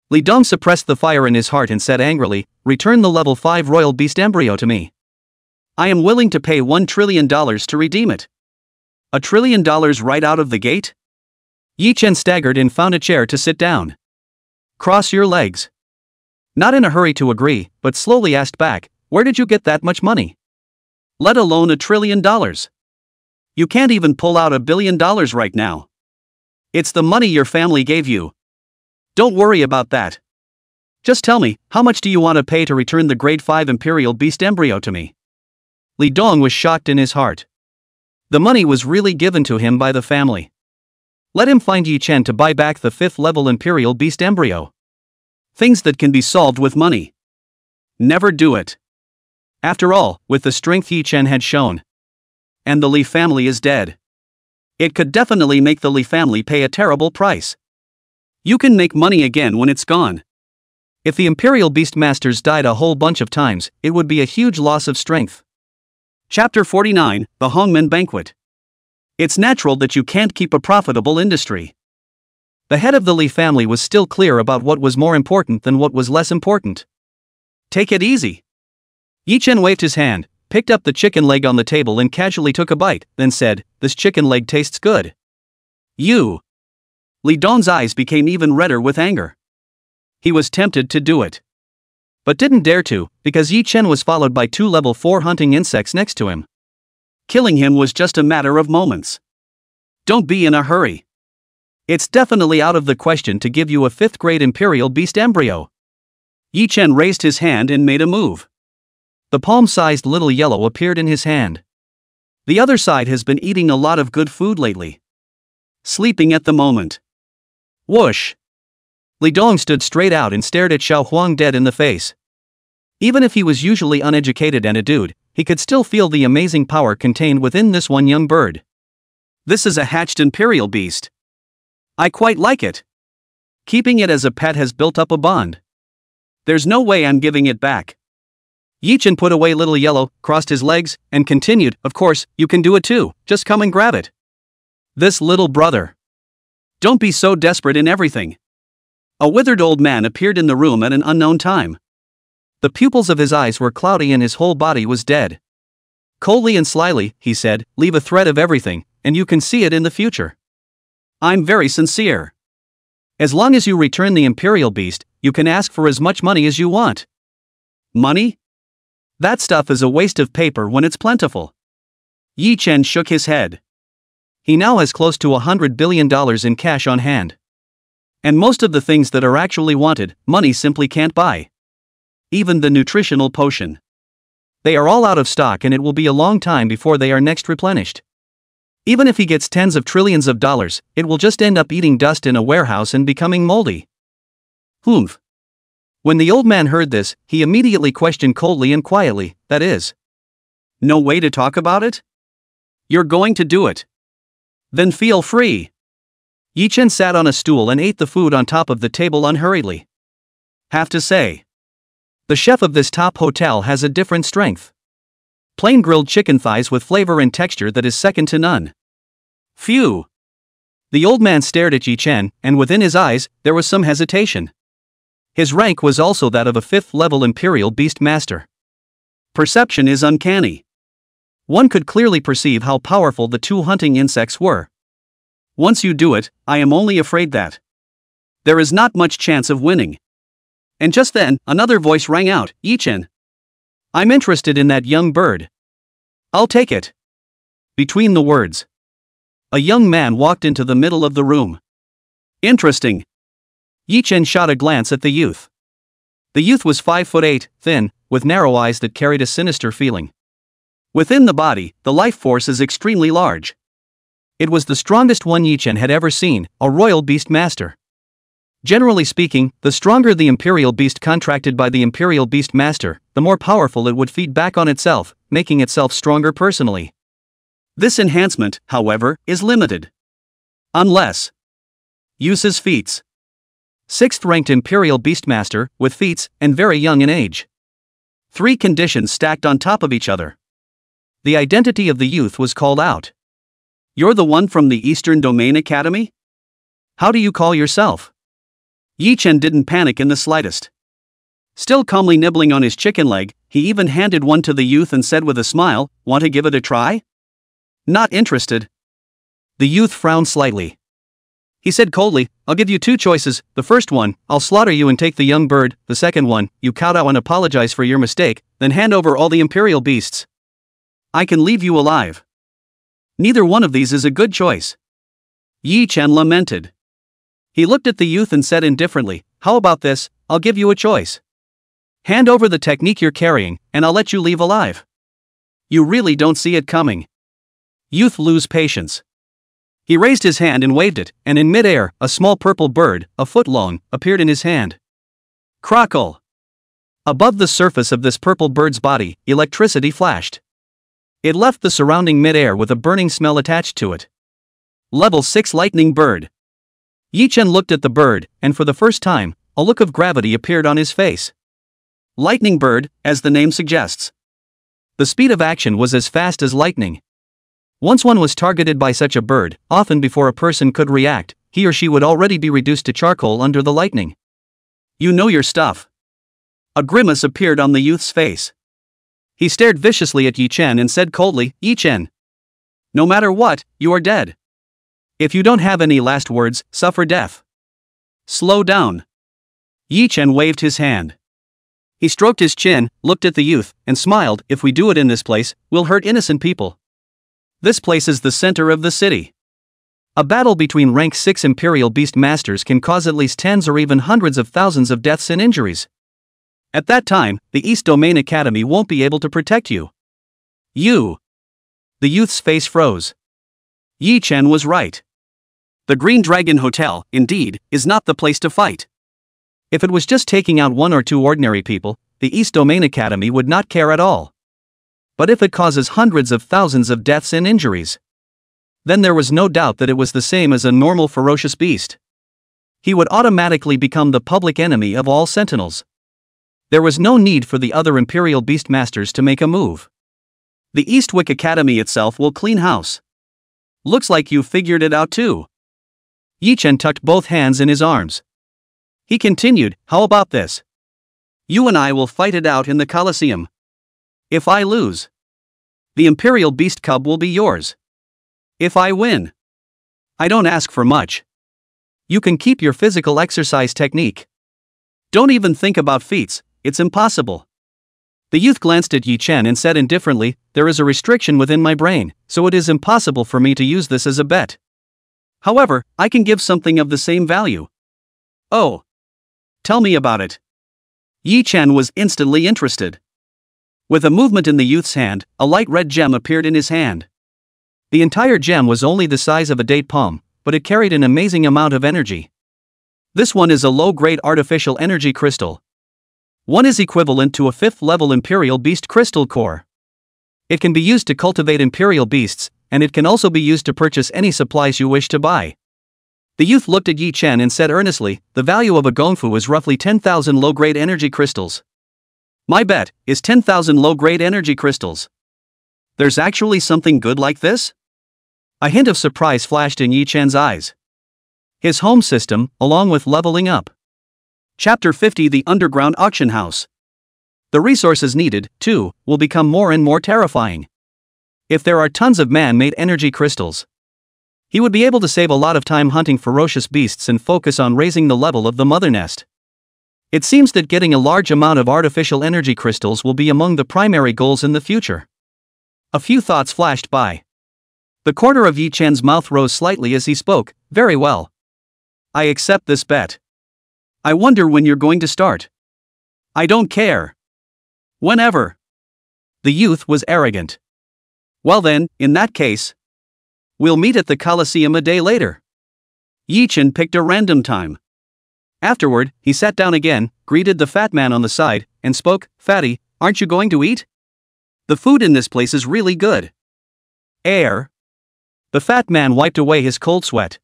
Li Dong suppressed the fire in his heart and said angrily, return the level 5 royal beast embryo to me. I am willing to pay $1 trillion to redeem it. $1 trillion right out of the gate? Yi Chen staggered and found a chair to sit down. Cross your legs. Not in a hurry to agree, but slowly asked back, where did you get that much money? Let alone $1 trillion. You can't even pull out $1 billion right now. It's the money your family gave you. Don't worry about that. Just tell me, how much do you want to pay to return the grade 5 imperial beast embryo to me? Li Dong was shocked in his heart. The money was really given to him by the family. Let him find Yi Chen to buy back the 5th level imperial beast embryo. Things that can be solved with money. Never do it. After all, with the strength Yi Chen had shown. And the Li family is dead. It could definitely make the Li family pay a terrible price. You can make money again when it's gone. If the Imperial Beastmasters died a whole bunch of times, it would be a huge loss of strength. Chapter 49, The Hongmen Banquet. It's natural that you can't keep a profitable industry. The head of the Li family was still clear about what was more important than what was less important. Take it easy. Yi Chen waved his hand, picked up the chicken leg on the table and casually took a bite, then said, this chicken leg tastes good. You. Li Dong's eyes became even redder with anger. He was tempted to do it, but didn't dare to, because Yi Chen was followed by 2 level 4 hunting insects next to him. Killing him was just a matter of moments. Don't be in a hurry. It's definitely out of the question to give you a 5th grade imperial beast embryo. Yi Chen raised his hand and made a move. The palm-sized little yellow appeared in his hand. The other side has been eating a lot of good food lately. Sleeping at the moment. Whoosh! Li Dong stood straight out and stared at Xiao Huang dead in the face. Even if he was usually uneducated and a dude, he could still feel the amazing power contained within this one young bird. This is a hatched imperial beast. I quite like it. Keeping it as a pet has built up a bond. There's no way I'm giving it back. Yi Chen put away Little Yellow, crossed his legs, and continued, of course, you can do it too, just come and grab it. This little brother. Don't be so desperate in everything. A withered old man appeared in the room at an unknown time. The pupils of his eyes were cloudy and his whole body was dead. Coldly and slyly, he said, leave a thread of everything, and you can see it in the future. I'm very sincere. As long as you return the imperial beast, you can ask for as much money as you want. Money? That stuff is a waste of paper when it's plentiful. Yi Chen shook his head. He now has close to $100 billion in cash on hand. And most of the things that are actually wanted, money simply can't buy. Even the nutritional potion. They are all out of stock and it will be a long time before they are next replenished. Even if he gets tens of trillions of dollars, it will just end up eating dust in a warehouse and becoming moldy. Humph. When the old man heard this, he immediately questioned coldly and quietly, that is. No way to talk about it? You're going to do it. Then feel free. Yi Chen sat on a stool and ate the food on top of the table unhurriedly. Have to say, the chef of this top hotel has a different strength. Plain grilled chicken thighs with flavor and texture that is second to none. Phew. The old man stared at Yi Chen, and within his eyes, there was some hesitation. His rank was also that of a 5th level Imperial Beast Master. Perception is uncanny. One could clearly perceive how powerful the 2 hunting insects were. Once you do it, I am only afraid that there is not much chance of winning. And just then, another voice rang out, Yi Chen. I'm interested in that young bird. I'll take it. Between the words, a young man walked into the middle of the room. Interesting. Yi Chen shot a glance at the youth. The youth was 5'8", thin, with narrow eyes that carried a sinister feeling. Within the body, the life force is extremely large. It was the strongest one Yi Chen had ever seen, a royal beast master. Generally speaking, the stronger the Imperial Beast contracted by the Imperial Beast Master, the more powerful it would feed back on itself, making itself stronger personally. This enhancement, however, is limited. Unless uses feats. 6th ranked Imperial Beastmaster, with feats, and very young in age. 3 conditions stacked on top of each other. The identity of the youth was called out. You're the one from the Eastern Domain Academy? How do you call yourself? Yi Chen didn't panic in the slightest. Still calmly nibbling on his chicken leg, he even handed one to the youth and said with a smile, "Want to give it a try?" "Not interested." The youth frowned slightly. He said coldly, "I'll give you 2 choices. The first one, I'll slaughter you and take the young bird. The second one, you kowtow and apologize for your mistake, then hand over all the Imperial beasts. I can leave you alive." "Neither one of these is a good choice." Yi Chen lamented. He looked at the youth and said indifferently, "How about this? I'll give you a choice. Hand over the technique you're carrying, and I'll let you leave alive." "You really don't see it coming." Youth lose patience. He raised his hand and waved it, and in midair, a small purple bird, a foot long, appeared in his hand. Crackle! Above the surface of this purple bird's body, electricity flashed. It left the surrounding midair with a burning smell attached to it. Level 6 Lightning Bird. Yi Chen looked at the bird, and for the first time, a look of gravity appeared on his face. Lightning Bird, as the name suggests. The speed of action was as fast as lightning. Once one was targeted by such a bird, often before a person could react, he or she would already be reduced to charcoal under the lightning. "You know your stuff." A grimace appeared on the youth's face. He stared viciously at Yi Chen and said coldly, "Yi Chen, no matter what, you are dead. If you don't have any last words, suffer death. Slow down." Yi Chen waved his hand. He stroked his chin, looked at the youth, and smiled. "If we do it in this place, we'll hurt innocent people. This place is the center of the city. A battle between rank 6 Imperial Beast Masters can cause at least tens or even hundreds of thousands of deaths and injuries. At that time, the East Domain Academy won't be able to protect you. You." The youth's face froze. Yi Chen was right. The Green Dragon Hotel, indeed, is not the place to fight. If it was just taking out 1 or 2 ordinary people, the East Domain Academy would not care at all. But if it causes hundreds of thousands of deaths and injuries, then there was no doubt that it was the same as a normal ferocious beast. He would automatically become the public enemy of all sentinels. There was no need for the other Imperial Beast Masters to make a move. The Eastwick Academy itself will clean house. Looks like you figured it out too. Yi Chen tucked both hands in his arms. He continued, "How about this? You and I will fight it out in the Colosseum. If I lose, the Imperial Beast Cub will be yours. If I win, I don't ask for much. You can keep your physical exercise technique. Don't even think about feats, it's impossible." The youth glanced at Yi Chen and said indifferently, "There is a restriction within my brain, so it is impossible for me to use this as a bet. However, I can give something of the same value." "Oh. Tell me about it." Yi Chen was instantly interested. With a movement in the youth's hand, a light red gem appeared in his hand. The entire gem was only the size of a date palm, but it carried an amazing amount of energy. This one is a low-grade artificial energy crystal. One is equivalent to a 5th-level Imperial Beast Crystal Core. It can be used to cultivate Imperial Beasts, and it can also be used to purchase any supplies you wish to buy. The youth looked at Yi Chen and said earnestly, "The value of a gongfu is roughly 10,000 low-grade energy crystals. My bet is 10,000 low-grade energy crystals. There's actually something good like this?" A hint of surprise flashed in Yi Chen's eyes. His home system, along with leveling up. Chapter 50 The Underground Auction House. The resources needed, too, will become more and more terrifying. If there are tons of man-made energy crystals, he would be able to save a lot of time hunting ferocious beasts and focus on raising the level of the mother nest. It seems that getting a large amount of artificial energy crystals will be among the primary goals in the future. A few thoughts flashed by. The corner of Yi Chen's mouth rose slightly as he spoke. "Very well. I accept this bet. I wonder when you're going to start." "I don't care. Whenever." The youth was arrogant. "Well then, in that case, we'll meet at the Colosseum a day later." Yi Chen picked a random time. Afterward, he sat down again, greeted the fat man on the side, and spoke, "Fatty, aren't you going to eat? The food in this place is really good." Air. The fat man wiped away his cold sweat.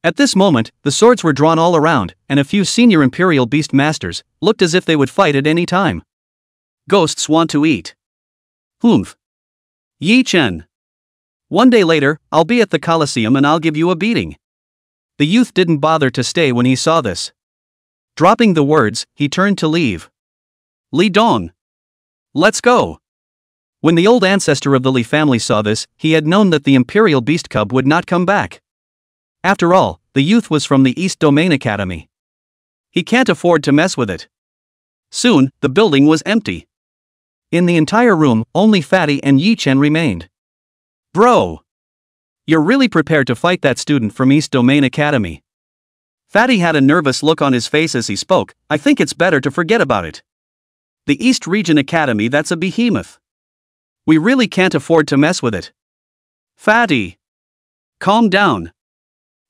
At this moment, the swords were drawn all around, and a few senior Imperial Beast Masters looked as if they would fight at any time. Ghosts want to eat. Humph. Yi Chen. One day later, I'll be at the Colosseum and I'll give you a beating. The youth didn't bother to stay when he saw this. Dropping the words, he turned to leave. Li Dong. Let's go. When the old ancestor of the Li family saw this, he had known that the Imperial Beast Cub would not come back. After all, the youth was from the East Domain Academy. He can't afford to mess with it. Soon, the building was empty. In the entire room, only Fatty and Yi Chen remained. Bro! You're really prepared to fight that student from East Domain Academy. Fatty had a nervous look on his face as he spoke. I think it's better to forget about it. The East Region Academy, that's a behemoth. We really can't afford to mess with it. Fatty! Calm down.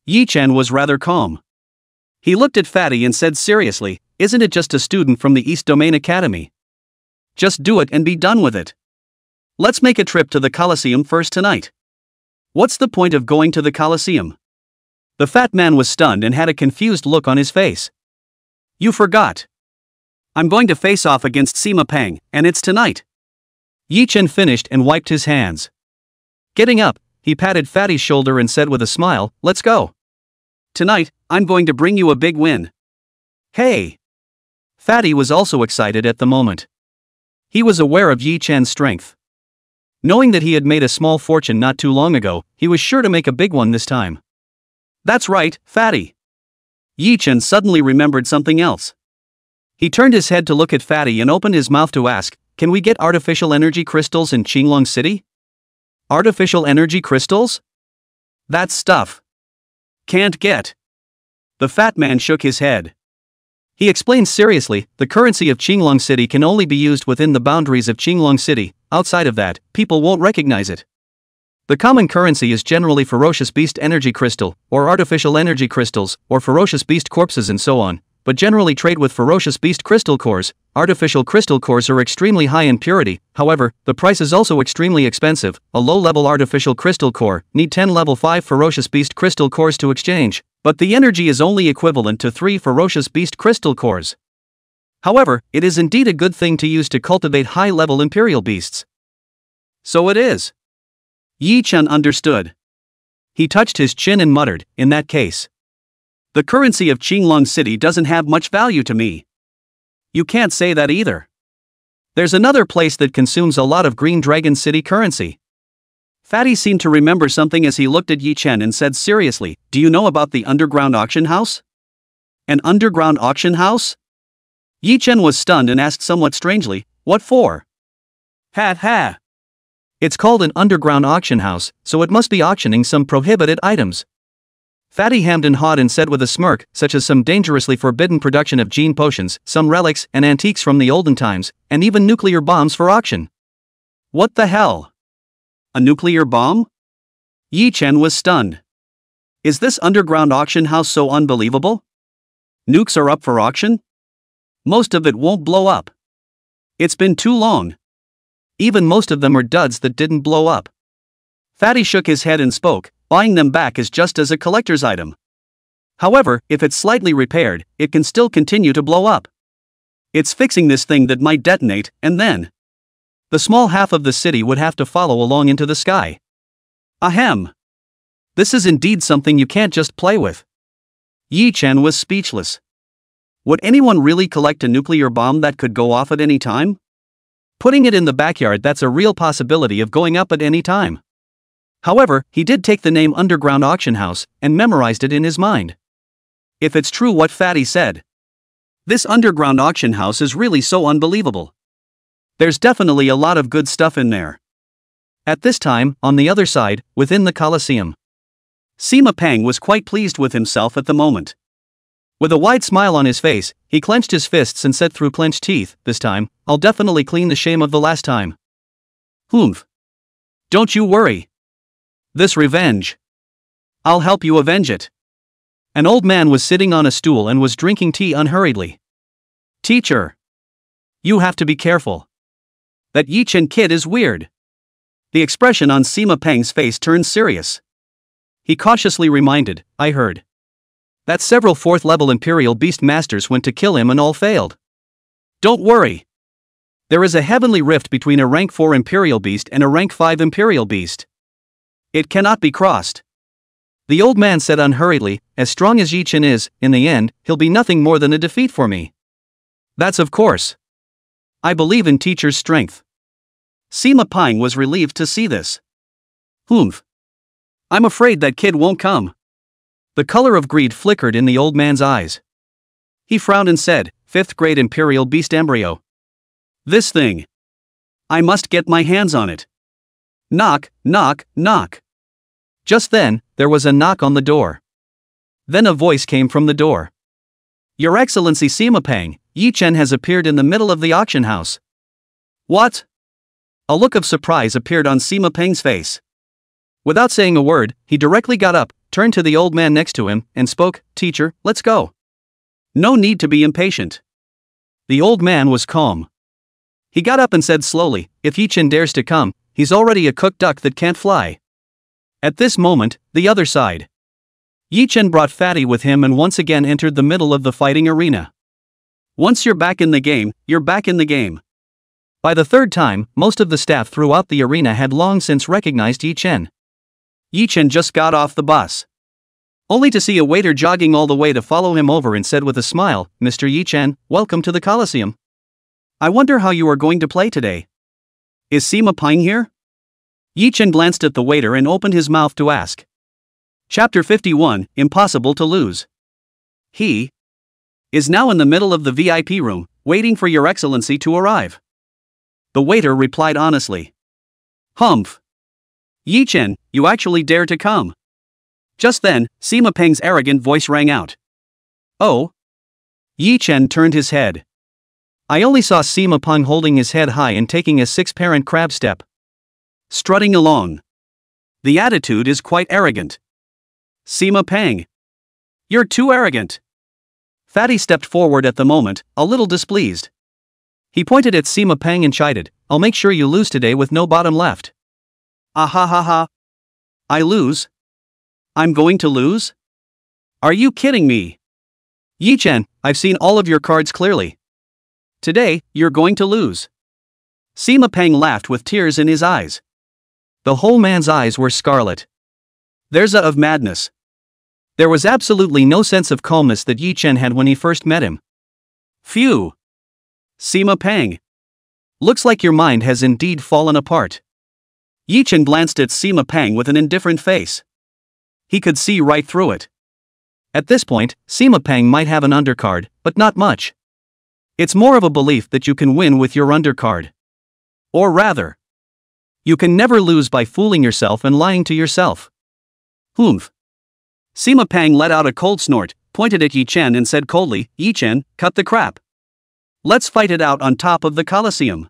Yi Chen was rather calm. He looked at Fatty and said seriously, "Isn't it just a student from the East Domain Academy? Just do it and be done with it. Let's make a trip to the Colosseum first tonight." What's the point of going to the Colosseum? The fat man was stunned and had a confused look on his face. You forgot. I'm going to face off against Sima Pang, and it's tonight. Yi Chen finished and wiped his hands. Getting up, he patted Fatty's shoulder and said with a smile, "Let's go. Tonight, I'm going to bring you a big win." Hey! Fatty was also excited at the moment. He was aware of Yi Chen's strength. Knowing that he had made a small fortune not too long ago, he was sure to make a big one this time. That's right, Fatty. Yi Chen suddenly remembered something else. He turned his head to look at Fatty and opened his mouth to ask, "Can we get artificial energy crystals in Qinglong City?" Artificial energy crystals? That stuff. Can't get. The fat man shook his head. He explained seriously, the currency of Qinglong City can only be used within the boundaries of Qinglong City. Outside of that, people won't recognize it. The common currency is generally ferocious beast energy crystal, or artificial energy crystals, or ferocious beast corpses and so on, but generally trade with ferocious beast crystal cores. Artificial crystal cores are extremely high in purity, however, the price is also extremely expensive. A low-level artificial crystal core need 10 level 5 ferocious beast crystal cores to exchange, but the energy is only equivalent to 3 ferocious beast crystal cores. However, it is indeed a good thing to use to cultivate high-level imperial beasts. So it is. Yi Chen understood. He touched his chin and muttered, "In that case, the currency of Qinglong City doesn't have much value to me." You can't say that either. There's another place that consumes a lot of Green Dragon City currency. Fatty seemed to remember something as he looked at Yi Chen and said seriously, "Do you know about the underground auction house?" An underground auction house? Yi Chen was stunned and asked somewhat strangely, "What for?" Ha ha. It's called an underground auction house, so it must be auctioning some prohibited items. Fatty hemmed and hawed and said with a smirk, such as some dangerously forbidden production of gene potions, some relics and antiques from the olden times, and even nuclear bombs for auction. What the hell? A nuclear bomb? Yi Chen was stunned. Is this underground auction house so unbelievable? Nukes are up for auction? Most of it won't blow up. It's been too long. Even most of them are duds that didn't blow up. Fatty shook his head and spoke, "Buying them back is just as a collector's item. However, if it's slightly repaired, it can still continue to blow up. It's fixing this thing that might detonate, and then the small half of the city would have to follow along into the sky. Ahem. This is indeed something you can't just play with." Yi Chen was speechless. Would anyone really collect a nuclear bomb that could go off at any time? Putting it in the backyard, that's a real possibility of going up at any time. However, he did take the name Underground Auction House and memorized it in his mind. If it's true what Fatty said, this underground auction house is really so unbelievable. There's definitely a lot of good stuff in there. At this time, on the other side, within the Colosseum, Sima Pang was quite pleased with himself at the moment. With a wide smile on his face, he clenched his fists and said through clenched teeth, "This time, I'll definitely clean the shame of the last time." Humph. Don't you worry. This revenge, I'll help you avenge it. An old man was sitting on a stool and was drinking tea unhurriedly. Teacher! You have to be careful. That Yi-Chen kid is weird. The expression on Sima Peng's face turned serious. He cautiously reminded, I heard that several 4th level Imperial Beast Masters went to kill him and all failed. Don't worry. There is a heavenly rift between a rank 4 Imperial Beast and a rank 5 Imperial Beast. It cannot be crossed. The old man said unhurriedly, as strong as Yi-Chen is, in the end, he'll be nothing more than a defeat for me. That's of course. I believe in teacher's strength. Sima Peng was relieved to see this. Humph. I'm afraid that kid won't come. The color of greed flickered in the old man's eyes. He frowned and said, 5th grade Imperial Beast embryo. This thing. I must get my hands on it. Knock, knock, knock. Just then, there was a knock on the door. Then a voice came from the door. Your Excellency Sima Peng, Yi-Chen has appeared in the middle of the auction house. What? A look of surprise appeared on Sima Peng's face. Without saying a word, he directly got up, turned to the old man next to him, and spoke, Teacher, let's go. No need to be impatient. The old man was calm. He got up and said slowly, if Yi-Chen dares to come, he's already a cooked duck that can't fly. At this moment, the other side. Yi-Chen brought Fatty with him and once again entered the middle of the fighting arena. Once you're back in the game, you're back in the game. By the 3rd time, most of the staff throughout the arena had long since recognized Yi-Chen. Yi-Chen just got off the bus. Only to see a waiter jogging all the way to follow him over and said with a smile, Mr. Yi-Chen, welcome to the Coliseum. I wonder how you are going to play today. Is Sima Peng here? Yi-Chen glanced at the waiter and opened his mouth to ask. Chapter 51, Impossible to Lose. He is now in the middle of the VIP room, waiting for your excellency to arrive. The waiter replied honestly. Humph. Yi-Chen, you actually dare to come. Just then, Sima Peng's arrogant voice rang out. Oh? Yi-Chen turned his head. I only saw Sima Peng holding his head high and taking a 6-parent crab step. Strutting along. The attitude is quite arrogant. Sima Peng. You're too arrogant. Fatty stepped forward at the moment, a little displeased. He pointed at Sima Peng and chided, I'll make sure you lose today with no bottom left. Ah ha ha ha. I lose? I'm going to lose? Are you kidding me? Yi-Chen, I've seen all of your cards clearly. Today, you're going to lose. Sima Peng laughed with tears in his eyes. The whole man's eyes were scarlet. There's a of madness. There was absolutely no sense of calmness that Yi-Chen had when he first met him. Phew. Sima Peng. Looks like your mind has indeed fallen apart. Yi-Chen glanced at Sima Peng with an indifferent face. He could see right through it. At this point, Sima Peng might have an undercard, but not much. It's more of a belief that you can win with your undercard. Or rather, you can never lose by fooling yourself and lying to yourself. Humph. Sima Peng let out a cold snort, pointed at Yi-Chen and said coldly, Yi-Chen, cut the crap. Let's fight it out on top of the Coliseum.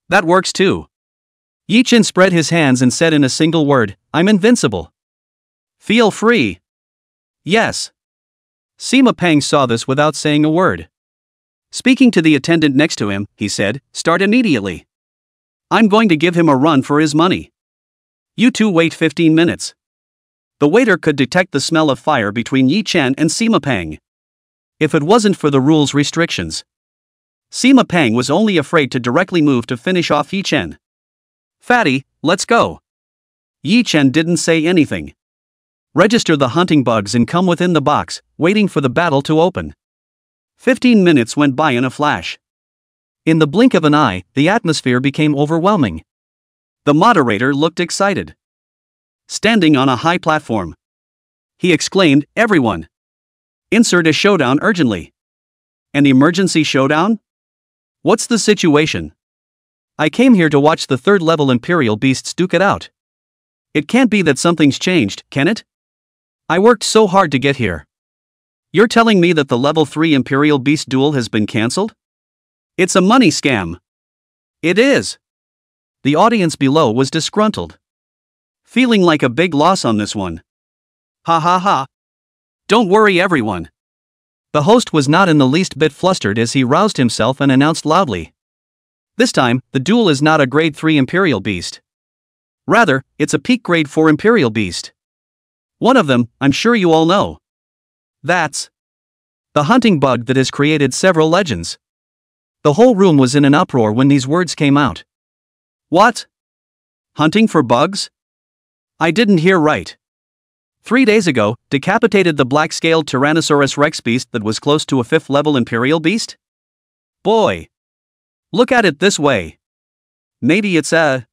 That works too. Yi-Chen spread his hands and said in a single word, I'm invincible. Feel free. Yes. Sima Peng saw this without saying a word. Speaking to the attendant next to him, he said, start immediately. I'm going to give him a run for his money. You two wait 15 minutes. The waiter could detect the smell of fire between Yi-Chen and Sima Peng. If it wasn't for the rules restrictions. Sima Peng was only afraid to directly move to finish off Yi-Chen. Fatty, let's go. Yi-Chen didn't say anything. Register the hunting bugs and come within the box, waiting for the battle to open. 15 minutes went by in a flash. In the blink of an eye, the atmosphere became overwhelming. The moderator looked excited. Standing on a high platform, he exclaimed, everyone! Insert a showdown urgently. An emergency showdown? What's the situation? I came here to watch the 3rd level Imperial Beasts duke it out. It can't be that something's changed, can it? I worked so hard to get here. You're telling me that the level 3 Imperial Beast duel has been cancelled? It's a money scam. It is. The audience below was disgruntled. Feeling like a big loss on this one. Ha ha ha. Don't worry everyone. The host was not in the least bit flustered as he roused himself and announced loudly. This time, the duel is not a grade 3 Imperial Beast. Rather, it's a peak grade 4 Imperial Beast. One of them, I'm sure you all know. That's the hunting bug that has created several legends. The whole room was in an uproar when these words came out. What? Hunting for bugs? I didn't hear right. 3 days ago, decapitated the black-scaled Tyrannosaurus Rex beast that was close to a 5th level Imperial Beast? Boy. Look at it this way. Maybe it's a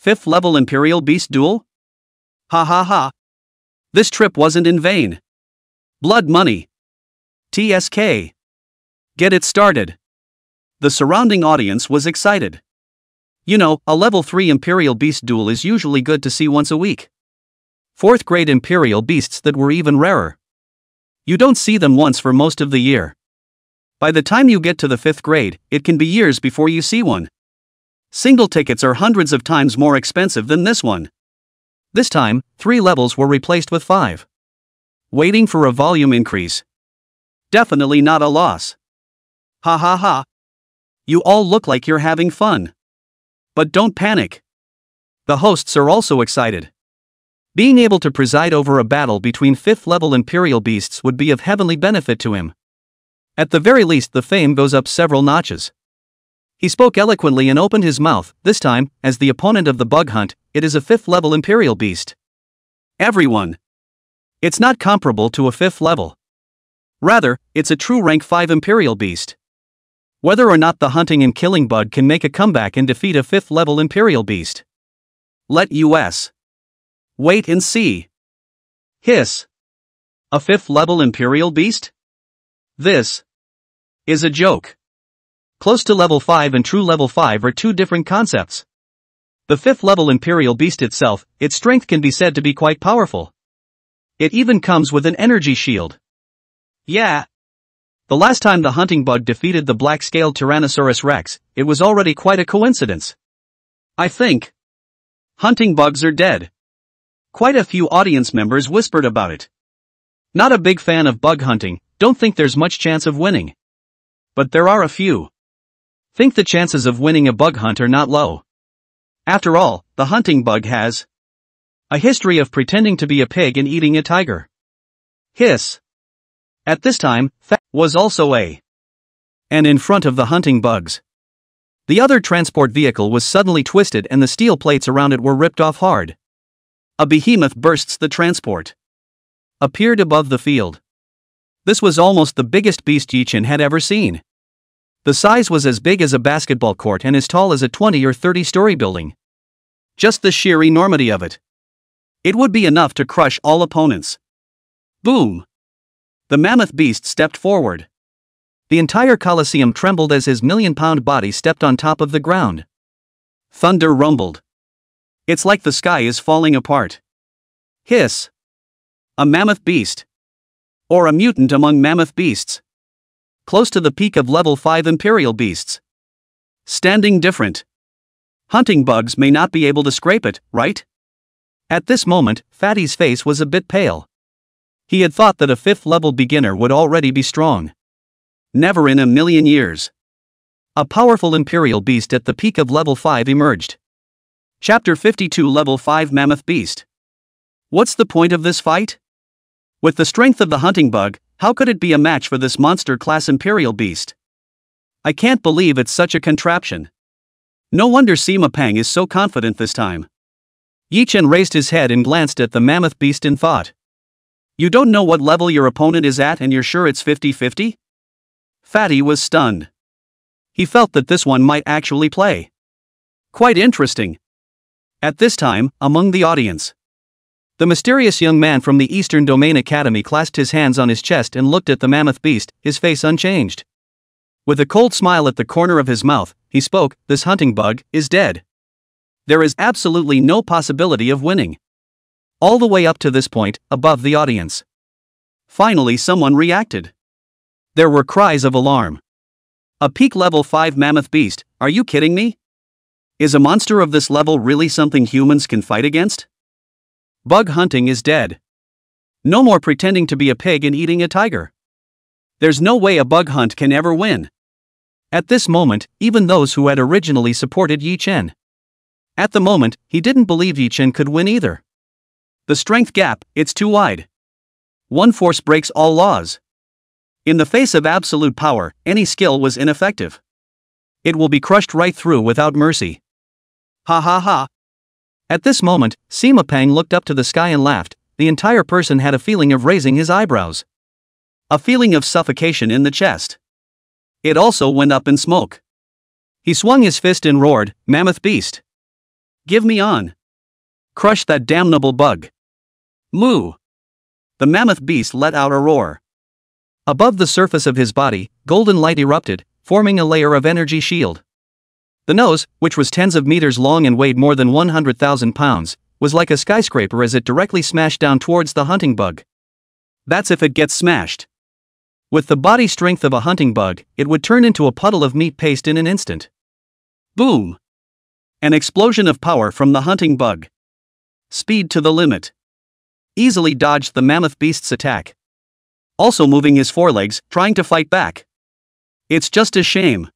5th level Imperial Beast duel? Ha ha ha. This trip wasn't in vain. Blood money. TSK. Get it started. The surrounding audience was excited. You know, a level 3 Imperial Beast duel is usually good to see once a week. 4th grade Imperial Beasts that were even rarer. You don't see them once for most of the year. By the time you get to the 5th grade, it can be years before you see one. Single tickets are hundreds of times more expensive than this one. This time, 3 levels were replaced with 5. Waiting for a volume increase. Definitely not a loss. Ha ha ha. You all look like you're having fun. But don't panic. The hosts are also excited. Being able to preside over a battle between 5th level Imperial Beasts would be of heavenly benefit to him. At the very least, the fame goes up several notches. He spoke eloquently and opened his mouth. This time, as the opponent of the bug hunt, it is a 5th level Imperial Beast. Everyone. It's not comparable to a 5th level. Rather, it's a true rank 5 Imperial Beast. Whether or not the hunting and killing bug can make a comeback and defeat a 5th level Imperial Beast. Let us wait and see. Hiss. A 5th level Imperial Beast? This is a joke. Close to level 5 and true level 5 are two different concepts. The 5th level Imperial Beast itself, its strength can be said to be quite powerful. It even comes with an energy shield. Yeah. The last time the hunting bug defeated the black-scaled Tyrannosaurus Rex, it was already quite a coincidence. I think hunting bugs are dead. Quite a few audience members whispered about it. Not a big fan of bug hunting, don't think there's much chance of winning. But there are a few. Think the chances of winning a bug hunt are not low. After all, the hunting bug has a history of pretending to be a pig and eating a tiger. Hiss. At this time, was also and in front of the hunting bugs. The other transport vehicle was suddenly twisted and the steel plates around it were ripped off hard. A behemoth bursts the transport. Appeared above the field. This was almost the biggest beast Yichin had ever seen. The size was as big as a basketball court and as tall as a 20 or 30-story building. Just the sheer enormity of it. It would be enough to crush all opponents. Boom! The mammoth beast stepped forward. The entire Colosseum trembled as his million-pound body stepped on top of the ground. Thunder rumbled. It's like the sky is falling apart. Hiss. A mammoth beast. Or a mutant among mammoth beasts. Close to the peak of level 5 Imperial Beasts. Standing different. Hunting bugs may not be able to scrape it, right? At this moment, Fatty's face was a bit pale. He had thought that a 5th level beginner would already be strong. Never in a million years. A powerful Imperial Beast at the peak of level 5 emerged. Chapter 52 Level 5 Mammoth Beast. What's the point of this fight? With the strength of the hunting bug, how could it be a match for this monster-class Imperial Beast? I can't believe it's such a contraption. No wonder Sima Pang is so confident this time. Yichin raised his head and glanced at the mammoth beast in thought. You don't know what level your opponent is at and you're sure it's 50-50? Fatty was stunned. He felt that this one might actually play. Quite interesting. At this time, among the audience, the mysterious young man from the Eastern Domain Academy clasped his hands on his chest and looked at the mammoth beast, his face unchanged. With a cold smile at the corner of his mouth, he spoke, "This hunting bug is dead. There is absolutely no possibility of winning." All the way up to this point, above the audience. Finally someone reacted. There were cries of alarm. A peak level 5 mammoth beast, are you kidding me? Is a monster of this level really something humans can fight against? Bug hunting is dead. No more pretending to be a pig and eating a tiger. There's no way a bug hunt can ever win. At this moment, even those who had originally supported Yi Chen. At the moment, he didn't believe Yi Chen could win either. The strength gap, it's too wide. One force breaks all laws. In the face of absolute power, any skill was ineffective. It will be crushed right through without mercy. Ha ha ha. At this moment, Sima Pang looked up to the sky and laughed. The entire person had a feeling of raising his eyebrows. A feeling of suffocation in the chest. It also went up in smoke. He swung his fist and roared, "Mammoth beast! Give me on! Crush that damnable bug! Moo!" The mammoth beast let out a roar. Above the surface of his body, golden light erupted, forming a layer of energy shield. The nose, which was tens of meters long and weighed more than 100,000 pounds, was like a skyscraper as it directly smashed down towards the hunting bug. That's if it gets smashed. With the body strength of a hunting bug, it would turn into a puddle of meat paste in an instant. Boom! An explosion of power from the hunting bug. Speed to the limit. Easily dodged the mammoth beast's attack. Also moving his forelegs, trying to fight back. It's just a shame.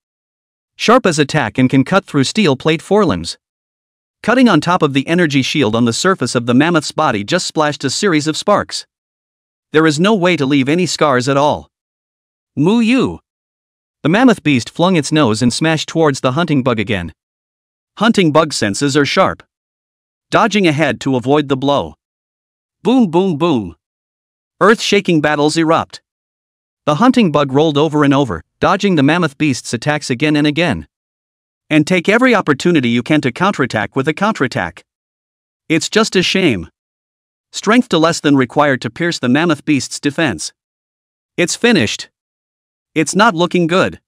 Sharp as attack and can cut through steel plate forelimbs. Cutting on top of the energy shield on the surface of the mammoth's body just splashed a series of sparks. There is no way to leave any scars at all. Moo you! The mammoth beast flung its nose and smashed towards the hunting bug again. Hunting bug senses are sharp. Dodging ahead to avoid the blow. Boom boom boom. Earth-shaking battles erupt. The hunting bug rolled over and over, dodging the mammoth beast's attacks again and again. And take every opportunity you can to counterattack with a counterattack. It's just a shame. Strength to less than required to pierce the mammoth beast's defense. It's finished. It's not looking good.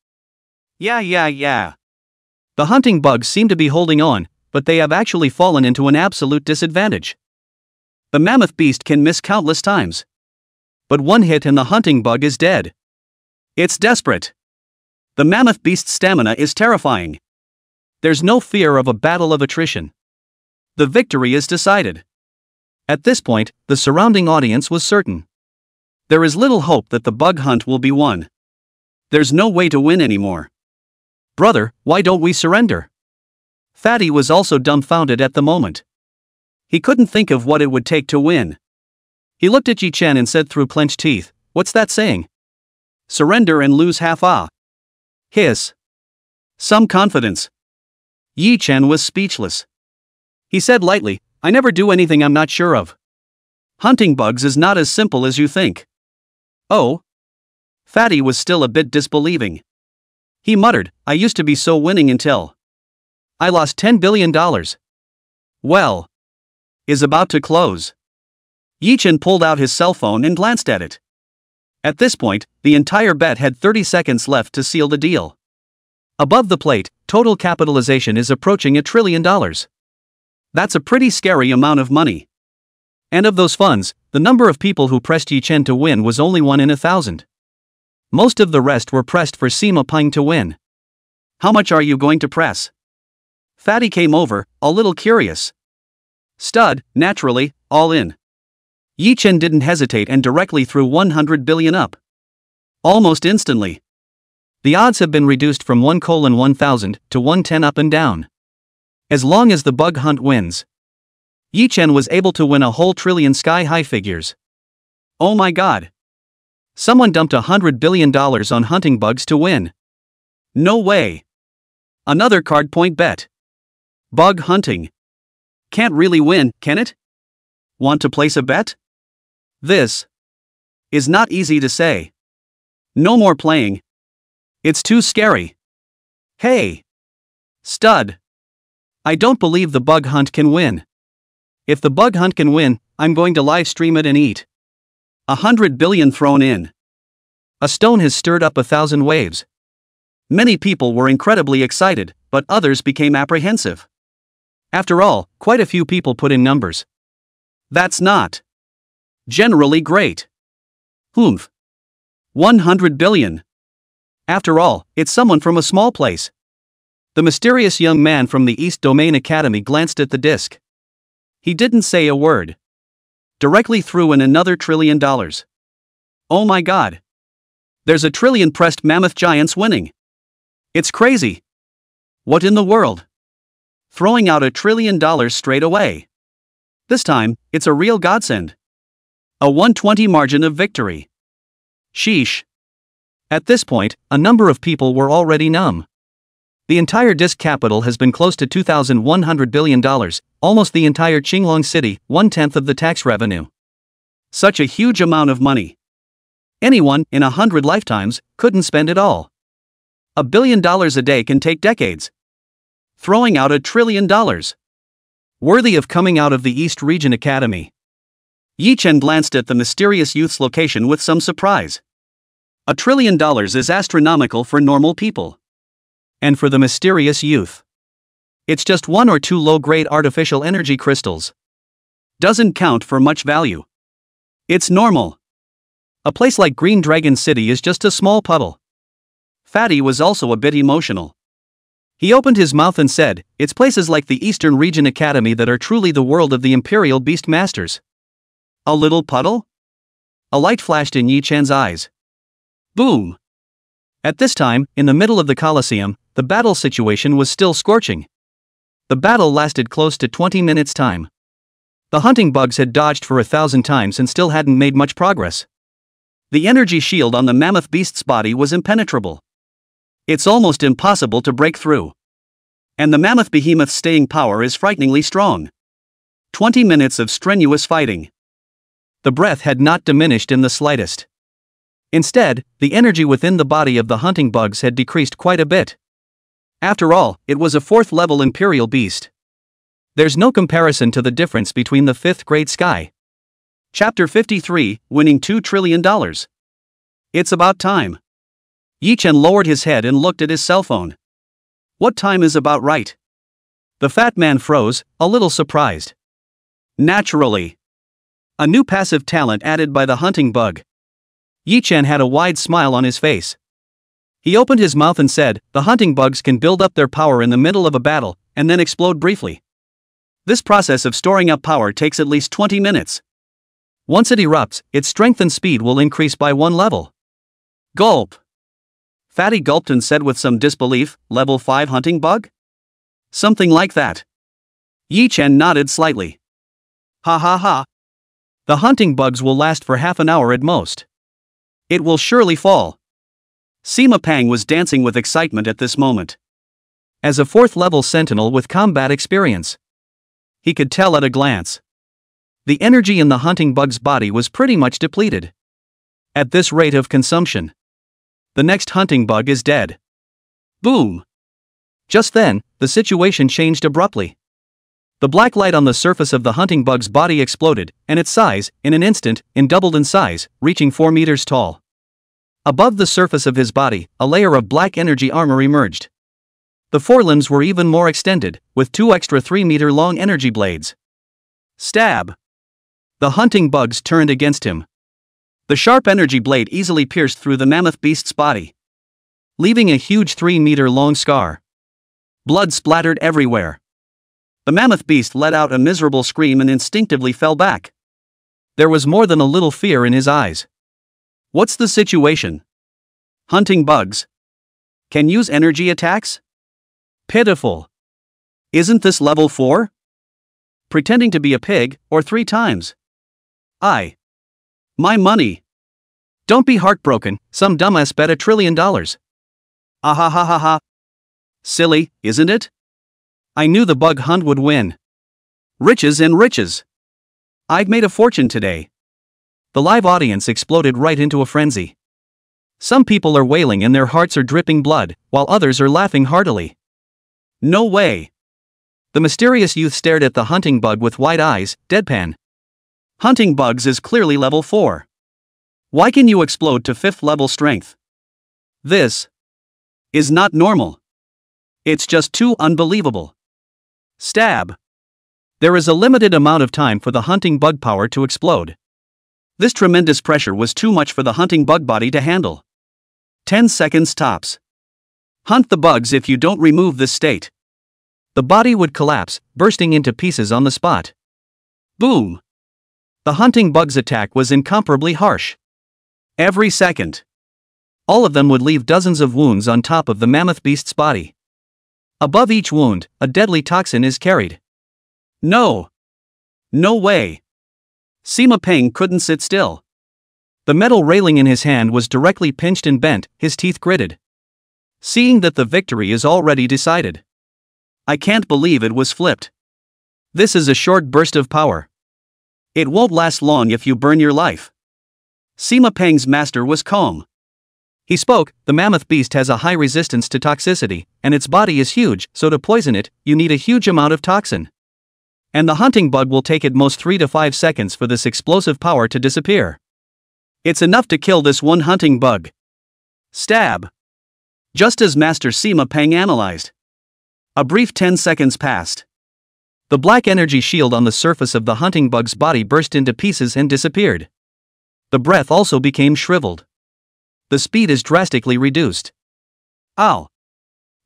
Yeah. The hunting bugs seem to be holding on, but they have actually fallen into an absolute disadvantage. The mammoth beast can miss countless times. But one hit and the hunting bug is dead. It's desperate. The mammoth beast's stamina is terrifying. There's no fear of a battle of attrition. The victory is decided. At this point, the surrounding audience was certain. There is little hope that the bug hunt will be won. There's no way to win anymore. Brother, why don't we surrender? Fatty was also dumbfounded at the moment. He couldn't think of what it would take to win. He looked at Yi Chen and said through clenched teeth, "What's that saying? Surrender and lose half ah." Hiss. Some confidence. Yi Chen was speechless. He said lightly, "I never do anything I'm not sure of. Hunting bugs is not as simple as you think." Oh? Fatty was still a bit disbelieving. He muttered, "I used to be so winning until I lost $10 billion. Well. Is about to close." Yi Chen pulled out his cell phone and glanced at it. At this point, the entire bet had 30 seconds left to seal the deal. Above the plate, total capitalization is approaching $1 trillion. That's a pretty scary amount of money. And of those funds, the number of people who pressed Yi Chen to win was only 1 in 1,000. Most of the rest were pressed for Sima Pang to win. "How much are you going to press?" Fatty came over, a little curious. Stud, naturally, all in. Yi Chen didn't hesitate and directly threw 100 billion up. Almost instantly. The odds have been reduced from 1:1000 to 110 up and down. As long as the bug hunt wins. Yi Chen was able to win a whole trillion sky-high figures. Oh my god. Someone dumped $100 billion on hunting bugs to win. No way. Another card point bet. Bug hunting. Can't really win, can it? Want to place a bet? This is not easy to say. No more playing. It's too scary. Hey. Stud. I don't believe the bug hunt can win. If the bug hunt can win, I'm going to live stream it and eat. 100 billion thrown in. A stone has stirred up 1,000 waves. Many people were incredibly excited, but others became apprehensive. After all, quite a few people put in numbers. That's not generally great. Humph. 100 billion. After all, it's someone from a small place. The mysterious young man from the East Domain Academy glanced at the disc. He didn't say a word. directly through in another $1 trillion. Oh my god. There's a trillion pressed mammoth giants winning. It's crazy. What in the world? Throwing out $1 trillion straight away. This time, it's a real godsend. A 120 margin of victory. Sheesh. At this point, a number of people were already numb. The entire disk capital has been close to $2,100 billion, almost the entire Qinglong city, 1/10 of the tax revenue. Such a huge amount of money. Anyone, in 100 lifetimes, couldn't spend it all. $1 billion a day can take decades. Throwing out $1 trillion. Worthy of coming out of the East Region Academy. Yi Chen glanced at the mysterious youth's location with some surprise. $1 trillion is astronomical for normal people. And for the mysterious youth, it's just 1 or 2 low-grade artificial energy crystals. Doesn't count for much value. It's normal. A place like Green Dragon City is just a small puddle. Fatty was also a bit emotional. He opened his mouth and said, it's places like the Eastern Region Academy that are truly the world of the Imperial Beast Masters. A little puddle? A light flashed in Yi Chen's eyes. Boom! At this time, in the middle of the Colosseum, the battle situation was still scorching. The battle lasted close to 20 minutes time. The hunting bugs had dodged for 1,000 times and still hadn't made much progress. The energy shield on the mammoth beast's body was impenetrable. It's almost impossible to break through. And the mammoth behemoth's staying power is frighteningly strong. 20 minutes of strenuous fighting. The breath had not diminished in the slightest. Instead, the energy within the body of the hunting bugs had decreased quite a bit. After all, it was a 4th-level Imperial Beast. There's no comparison to the difference between the 5th grade sky. Chapter 53, Winning $2 trillion. It's about time. Yi Chen lowered his head and looked at his cell phone. What time is about right? The fat man froze, a little surprised. Naturally. A new passive talent added by the hunting bug. Yi Chen had a wide smile on his face. He opened his mouth and said, the hunting bugs can build up their power in the middle of a battle, and then explode briefly. This process of storing up power takes at least 20 minutes. Once it erupts, its strength and speed will increase by 1 level. Gulp. Fatty gulped and said with some disbelief, level 5 hunting bug? Something like that. Yi Chen nodded slightly. Ha ha ha. The hunting bugs will last for half an hour at most. It will surely fall. Sima Pang was dancing with excitement at this moment. As a 4th-level sentinel with combat experience, he could tell at a glance. The energy in the hunting bug's body was pretty much depleted. At this rate of consumption, the next hunting bug is dead. Boom! Just then, the situation changed abruptly. The black light on the surface of the hunting bug's body exploded, and its size, in an instant, doubled in size, reaching 4 meters tall. Above the surface of his body, a layer of black energy armor emerged. The forelimbs were even more extended, with 2 extra 3-meter-long energy blades. Stab! The hunting bugs turned against him. The sharp energy blade easily pierced through the mammoth beast's body, leaving a huge 3-meter-long scar. Blood splattered everywhere. The mammoth beast let out a miserable scream and instinctively fell back. There was more than a little fear in his eyes. What's the situation? Hunting bugs can use energy attacks? Pitiful. Isn't this level 4? Pretending to be a pig, or 3 times? My money. Don't be heartbroken, some dumbass bet $1 trillion. Ah ha ha ha ha. Silly, isn't it? I knew the bug hunt would win. Riches and riches. I've made a fortune today. The live audience exploded right into a frenzy. Some people are wailing and their hearts are dripping blood, while others are laughing heartily. No way. The mysterious youth stared at the hunting bug with wide eyes, deadpan. Hunting bugs is clearly level 4. Why can you explode to 5th level strength? This is not normal. It's just too unbelievable. Stab. There is a limited amount of time for the hunting bug power to explode. This tremendous pressure was too much for the hunting bug body to handle. 10 seconds tops. Hunt the bugs if you don't remove this state. The body would collapse, bursting into pieces on the spot. Boom. The hunting bug's attack was incomparably harsh. Every second, all of them would leave dozens of wounds on top of the mammoth beast's body. Above each wound, a deadly toxin is carried. No! No way! Sima Peng couldn't sit still. The metal railing in his hand was directly pinched and bent, his teeth gritted. Seeing that the victory is already decided. I can't believe it was flipped. This is a short burst of power. It won't last long if you burn your life. Sima Peng's master was calm. He spoke, the mammoth beast has a high resistance to toxicity, and its body is huge, so to poison it, you need a huge amount of toxin. And the hunting bug will take at most 3 to 5 seconds for this explosive power to disappear. It's enough to kill this one hunting bug. Stab. Just as Master Sima Peng analyzed. A brief 10 seconds passed. The black energy shield on the surface of the hunting bug's body burst into pieces and disappeared. The breath also became shriveled. The speed is drastically reduced. Ow!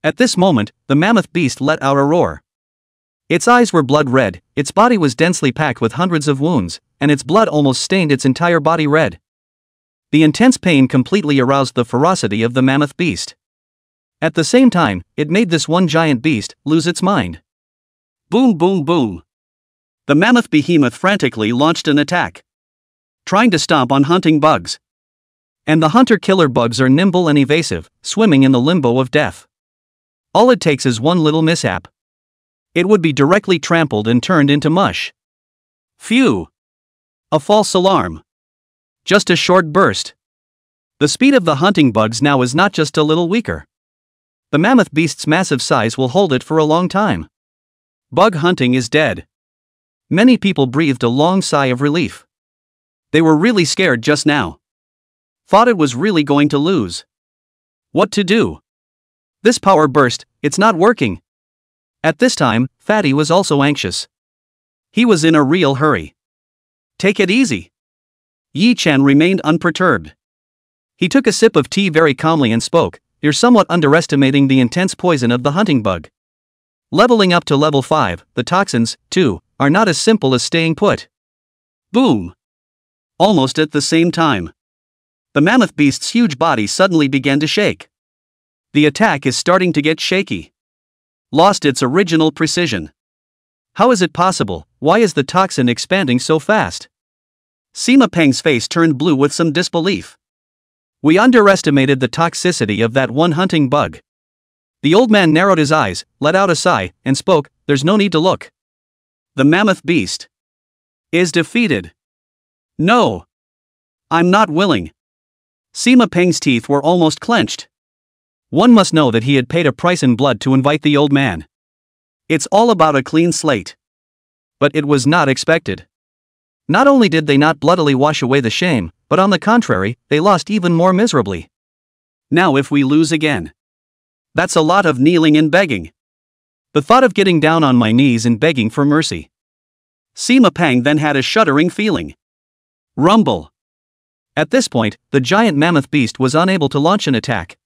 At this moment, the mammoth beast let out a roar. Its eyes were blood red, its body was densely packed with hundreds of wounds, and its blood almost stained its entire body red. The intense pain completely aroused the ferocity of the mammoth beast. At the same time, it made this one giant beast lose its mind. Boom boom boom. The mammoth behemoth frantically launched an attack, trying to stomp on hunting bugs. And the hunter-killer bugs are nimble and evasive, swimming in the limbo of death. All it takes is one little mishap. It would be directly trampled and turned into mush. Phew! A false alarm. Just a short burst. The speed of the hunting bugs now is not just a little weaker. The mammoth beast's massive size will hold it for a long time. Bug hunting is dead. Many people breathed a long sigh of relief. They were really scared just now. Thought it was really going to lose. What to do? This power burst, it's not working. At this time, Fatty was also anxious. He was in a real hurry. Take it easy. Yi Chen remained unperturbed. He took a sip of tea very calmly and spoke, you're somewhat underestimating the intense poison of the hunting bug. Leveling up to level 5, the toxins, too, are not as simple as staying put. Boom! Almost at the same time, the mammoth beast's huge body suddenly began to shake. The attack is starting to get shaky. Lost its original precision. How is it possible? Why is the toxin expanding so fast? Sima Peng's face turned blue with some disbelief. We underestimated the toxicity of that one hunting bug. The old man narrowed his eyes, let out a sigh, and spoke, there's no need to look. The mammoth beast is defeated. No. I'm not willing. Sima Peng's teeth were almost clenched. One must know that he had paid a price in blood to invite the old man. It's all about a clean slate. But it was not expected. Not only did they not bloodily wash away the shame, but on the contrary, they lost even more miserably. Now if we lose again. That's a lot of kneeling and begging. The thought of getting down on my knees and begging for mercy. Sima Peng then had a shuddering feeling. Rumble. At this point, the giant mammoth beast was unable to launch an attack.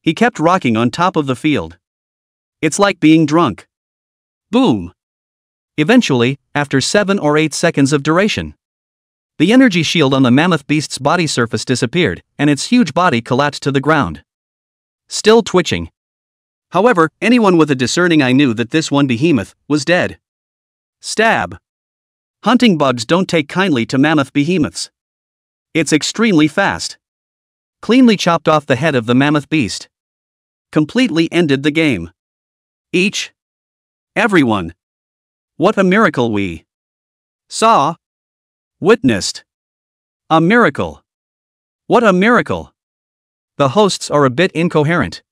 He kept rocking on top of the field. It's like being drunk. Boom. Eventually, after 7 or 8 seconds of duration, the energy shield on the mammoth beast's body surface disappeared, and its huge body collapsed to the ground. Still twitching. However, anyone with a discerning eye knew that this one behemoth was dead. Stab. Hunting bugs don't take kindly to mammoth behemoths. It's extremely fast. Cleanly chopped off the head of the mammoth beast. Completely ended the game. Each. Everyone. What a miracle we saw. Witnessed. A miracle. What a miracle. The hosts are a bit incoherent.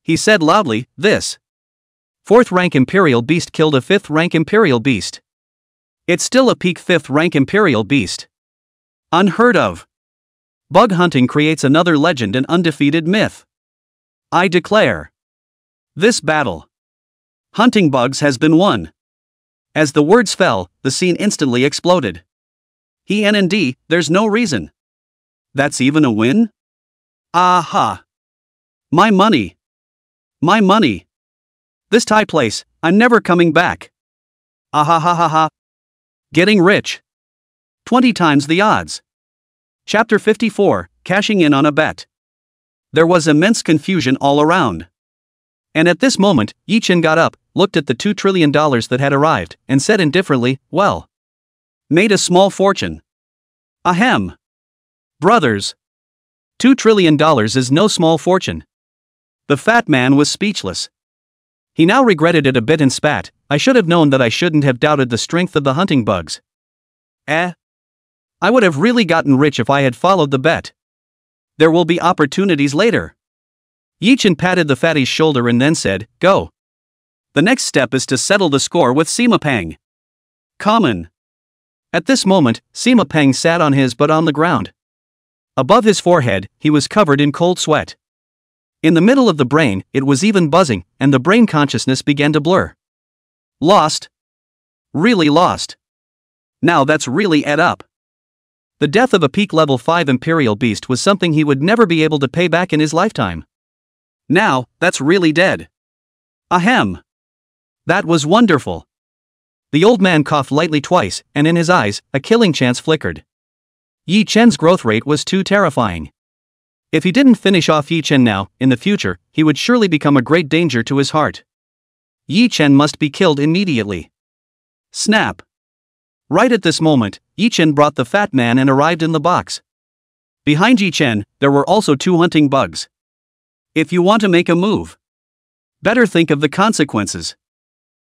He said loudly, this 4th rank Imperial Beast killed a 5th rank Imperial Beast. It's still a peak 5th rank Imperial Beast. Unheard of. Bug hunting creates another legend and undefeated myth. I declare. This battle. Hunting bugs has been won. As the words fell, the scene instantly exploded. He there's no reason. That's even a win? Aha. My money. My money. This Thai place, I'm never coming back. Ahahaha. Getting rich. 20 times the odds. Chapter 54, Cashing in on a Bet. There was immense confusion all around. And at this moment, Yi-Chen got up, looked at the $2 trillion that had arrived, and said indifferently, well. Made a small fortune. Ahem. Brothers. $2 trillion is no small fortune. The fat man was speechless. He now regretted it a bit and spat. I should have known that I shouldn't have doubted the strength of the hunting bugs. I would have really gotten rich if I had followed the bet. There will be opportunities later. Yi-Chen patted the fatty's shoulder and then said, go. The next step is to settle the score with Sima Pang. Common. At this moment, Sima Pang sat on his butt on the ground. Above his forehead, he was covered in cold sweat. In the middle of the brain, it was even buzzing, and the brain consciousness began to blur. Lost. Really lost. Now that's really ate up. The death of a peak level 5 Imperial Beast was something he would never be able to pay back in his lifetime. Now, that's really dead. Ahem. That was wonderful. The old man coughed lightly twice, and in his eyes, a killing chance flickered. Yi-Chen's growth rate was too terrifying. If he didn't finish off Yi-Chen now, in the future, he would surely become a great danger to his heart. Yi-Chen must be killed immediately. Snap. Right at this moment, Yi-Chen brought the fat man and arrived in the box. Behind Yi-Chen, there were also 2 hunting bugs. If you want to make a move, better think of the consequences.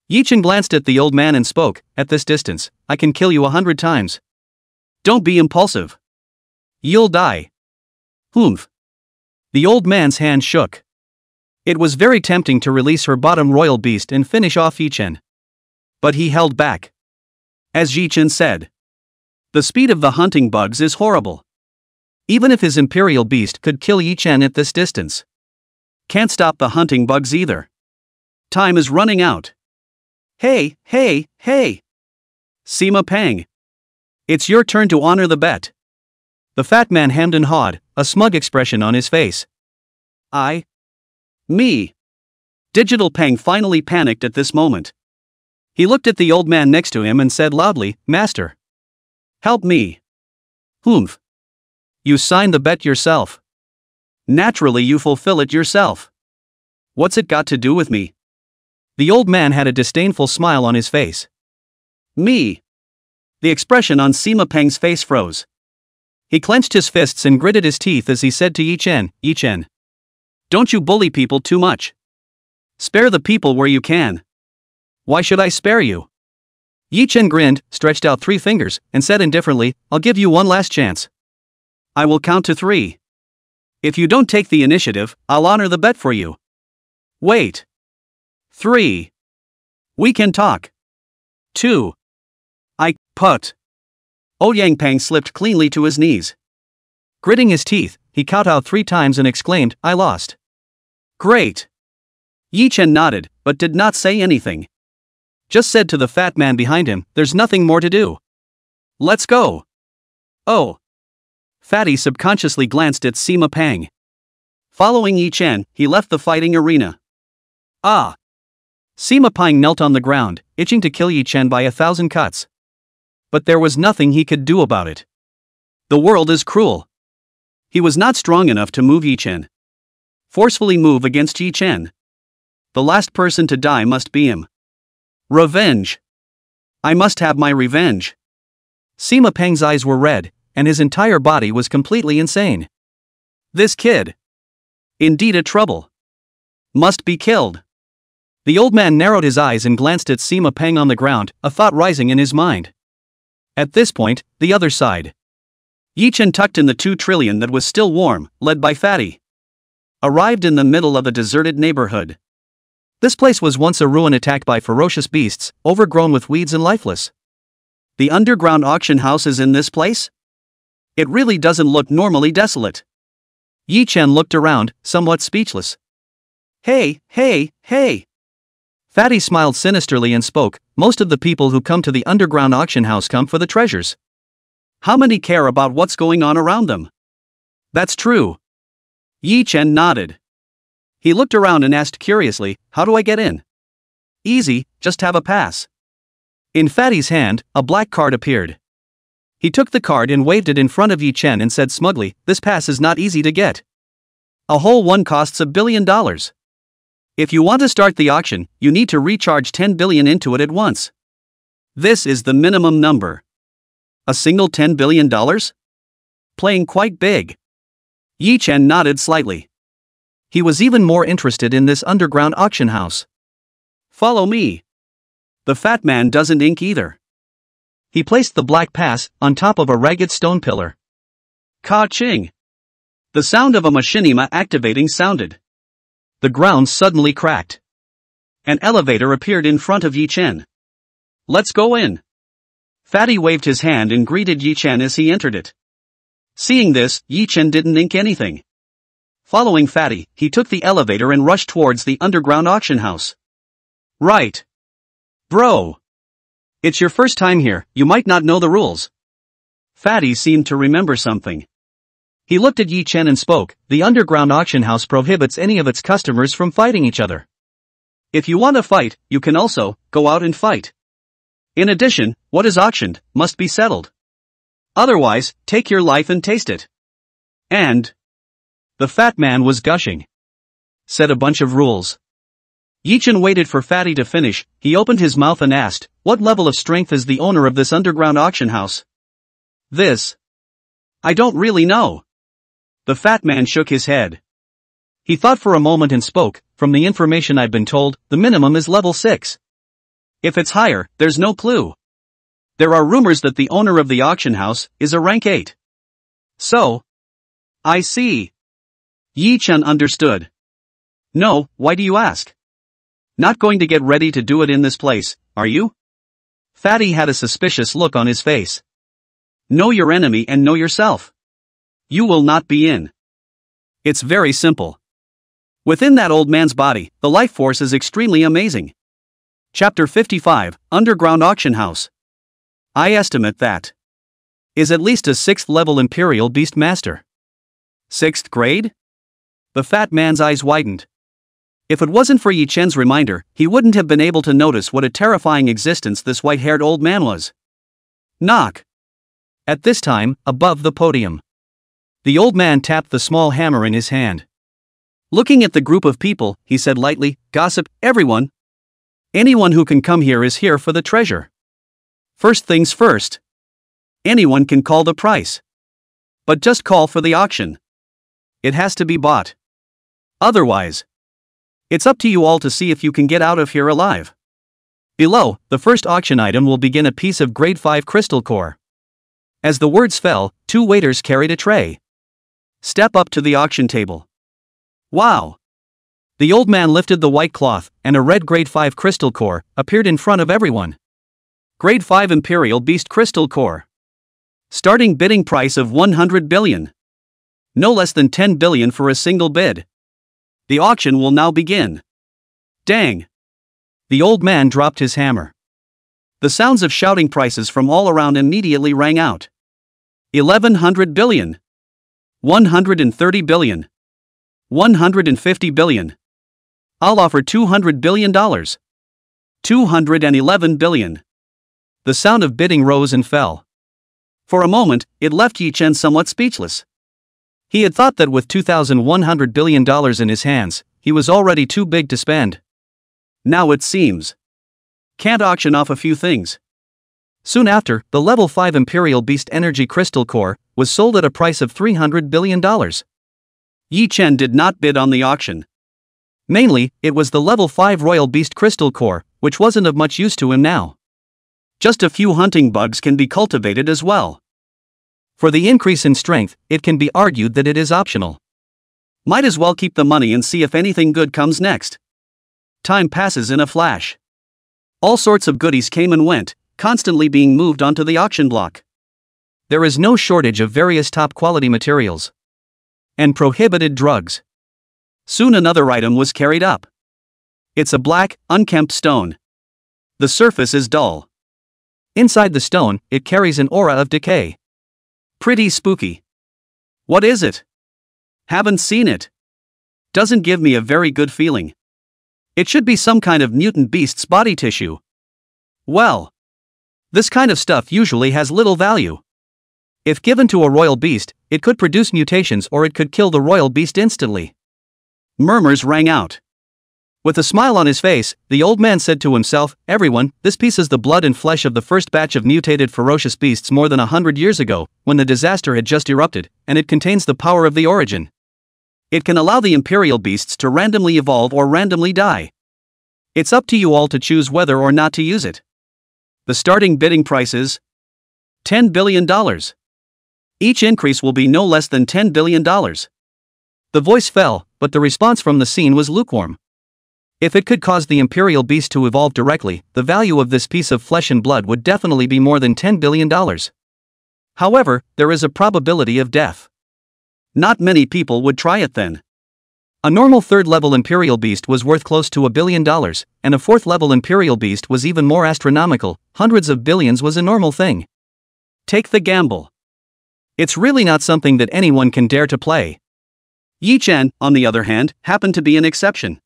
Yi-Chen glanced at the old man and spoke, at this distance, I can kill you 100 times. Don't be impulsive. You'll die. Humph. The old man's hand shook. It was very tempting to release her bottom royal beast and finish off Yi-Chen. But he held back. As Yi-Chen said, the speed of the hunting bugs is horrible. Even if his imperial beast could kill Yi-Chen at this distance. Can't stop the hunting bugs either. Time is running out. Hey, hey, hey. Sima Pang. It's your turn to honor the bet. The fat man hemmed and hawed, a smug expression on his face. Me. Digital Pang finally panicked at this moment. He looked at the old man next to him and said loudly, Master. Help me. Humph. You signed the bet yourself. Naturally you fulfill it yourself. What's it got to do with me? The old man had a disdainful smile on his face. Me. The expression on Sima Pang's face froze. He clenched his fists and gritted his teeth as he said to Yi-Chen, Yi-Chen. Don't you bully people too much. Spare the people where you can. Why should I spare you? Yi-Chen grinned, stretched out 3 fingers, and said indifferently, I'll give you one last chance. I will count to 3. If you don't take the initiative, I'll honor the bet for you. Wait. 3. We can talk. 2. Put. Ouyang Pang slipped cleanly to his knees. Gritting his teeth, he kowtowed 3 times and exclaimed, I lost. Great. Yi-Chen nodded, but did not say anything. Just said to the fat man behind him, there's nothing more to do. Let's go. Oh. Fatty subconsciously glanced at Sima Pang. Following Yi-Chen, he left the fighting arena. Sima Pang knelt on the ground, itching to kill Yi-Chen by 1,000 cuts. But there was nothing he could do about it. The world is cruel. He was not strong enough to move Yi-Chen. Forcefully move against Yi-Chen. The last person to die must be him. Revenge. I must have my revenge. Sima Pang's eyes were red, and his entire body was completely insane. This kid. Indeed a trouble. Must be killed. The old man narrowed his eyes and glanced at Sima Pang on the ground, a thought rising in his mind. At this point, the other side. Yi-Chen tucked in the 2 trillion that was still warm, led by Fatty. Arrived in the middle of a deserted neighborhood. This place was once a ruin attacked by ferocious beasts, overgrown with weeds and lifeless. The underground auction house is in this place? It really doesn't look normally desolate. Yi-Chen looked around, somewhat speechless. Hey, hey, hey! Fatty smiled sinisterly and spoke, most of the people who come to the underground auction house come for the treasures. How many care about what's going on around them? That's true. Yi-Chen nodded. He looked around and asked curiously, how do I get in? Easy, just have a pass. In Fatty's hand, a black card appeared. He took the card and waved it in front of Yi Chen and said smugly, "This pass is not easy to get. A whole one costs $1 billion. If you want to start the auction, you need to recharge 10 billion into it at once. This is the minimum number. A single $10 billion? Playing quite big." Yi Chen nodded slightly. He was even more interested in this underground auction house. "Follow me." The fat man doesn't ink either. He placed the black pass on top of a ragged stone pillar. Ka-ching! The sound of a machinima activating sounded. The ground suddenly cracked. An elevator appeared in front of Yi Chen. "Let's go in." Fatty waved his hand and greeted Yi Chen as he entered it. Seeing this, Yi Chen didn't ink anything. Following Fatty, he took the elevator and rushed towards the underground auction house. "Right. Bro. It's your first time here, you might not know the rules." Fatty seemed to remember something. He looked at Yi Chen and spoke, "The underground auction house prohibits any of its customers from fighting each other. If you want to fight, you can also go out and fight. In addition, what is auctioned must be settled. Otherwise, take your life and taste it." And the fat man was gushing. Said a bunch of rules. Yi Chen waited for Fatty to finish. He opened his mouth and asked, "What level of strength is the owner of this underground auction house?" "This? I don't really know." The fat man shook his head. He thought for a moment and spoke, "From the information I've been told, the minimum is level 6. If it's higher, there's no clue. There are rumors that the owner of the auction house is a rank 8. So? I see." Yi Chen understood. "No, why do you ask? Not going to get ready to do it in this place, are you?" Fatty had a suspicious look on his face. "Know your enemy and know yourself. You will not be in. It's very simple. Within that old man's body, the life force is extremely amazing." Chapter 55, Underground Auction House. "I estimate that is at least a 6th level Imperial Beast Master." 6th grade? The fat man's eyes widened. If it wasn't for Yi Chen's reminder, he wouldn't have been able to notice what a terrifying existence this white-haired old man was. Knock. At this time, above the podium. The old man tapped the small hammer in his hand. Looking at the group of people, he said lightly, "Gossip, everyone. Anyone who can come here is here for the treasure. First things first. Anyone can call the price. But just call for the auction. It has to be bought. Otherwise, it's up to you all to see if you can get out of here alive. Below, the first auction item will begin a piece of grade 5 crystal core." As the words fell, 2 waiters carried a tray. "Step up to the auction table." Wow! The old man lifted the white cloth, and a red grade 5 crystal core appeared in front of everyone. Grade 5 Imperial Beast Crystal Core. Starting bidding price of 100 billion. No less than 10 billion for a single bid. The auction will now begin. Dang! The old man dropped his hammer. The sounds of shouting prices from all around immediately rang out. 1100 billion. 130 billion. 150 billion. I'll offer $200 billion. 211 billion. The sound of bidding rose and fell. For a moment, it left Yi Chen somewhat speechless. He had thought that with $2,100 billion in his hands, he was already too big to spend. Now it seems. Can't auction off a few things. Soon after, the level 5 Imperial Beast Energy Crystal Core was sold at a price of $300 billion. Yi Chen did not bid on the auction. Mainly, it was the level 5 Royal Beast Crystal Core, which wasn't of much use to him now. Just a few hunting bugs can be cultivated as well. For the increase in strength, it can be argued that it is optional. Might as well keep the money and see if anything good comes next. Time passes in a flash. All sorts of goodies came and went, constantly being moved onto the auction block. There is no shortage of various top-quality materials. And prohibited drugs. Soon another item was carried up. It's a black, unkempt stone. The surface is dull. Inside the stone, it carries an aura of decay. Pretty spooky. What is it? Haven't seen it. Doesn't give me a very good feeling. It should be some kind of mutant beast's body tissue. Well, this kind of stuff usually has little value. If given to a royal beast, it could produce mutations or it could kill the royal beast instantly. Murmurs rang out. With a smile on his face, the old man said to himself, "Everyone, this piece is the blood and flesh of the first batch of mutated ferocious beasts more than 100 years ago, when the disaster had just erupted, and it contains the power of the origin. It can allow the imperial beasts to randomly evolve or randomly die. It's up to you all to choose whether or not to use it. The starting bidding price is $10 billion. Each increase will be no less than $10 billion. The voice fell, but the response from the scene was lukewarm. If it could cause the imperial beast to evolve directly, the value of this piece of flesh and blood would definitely be more than $10 billion. However, there is a probability of death. Not many people would try it then. A normal third-level imperial beast was worth close to $1 billion, and a fourth-level imperial beast was even more astronomical. Hundreds of billions was a normal thing. Take the gamble. It's really not something that anyone can dare to play. Yi Chen, on the other hand, happened to be an exception.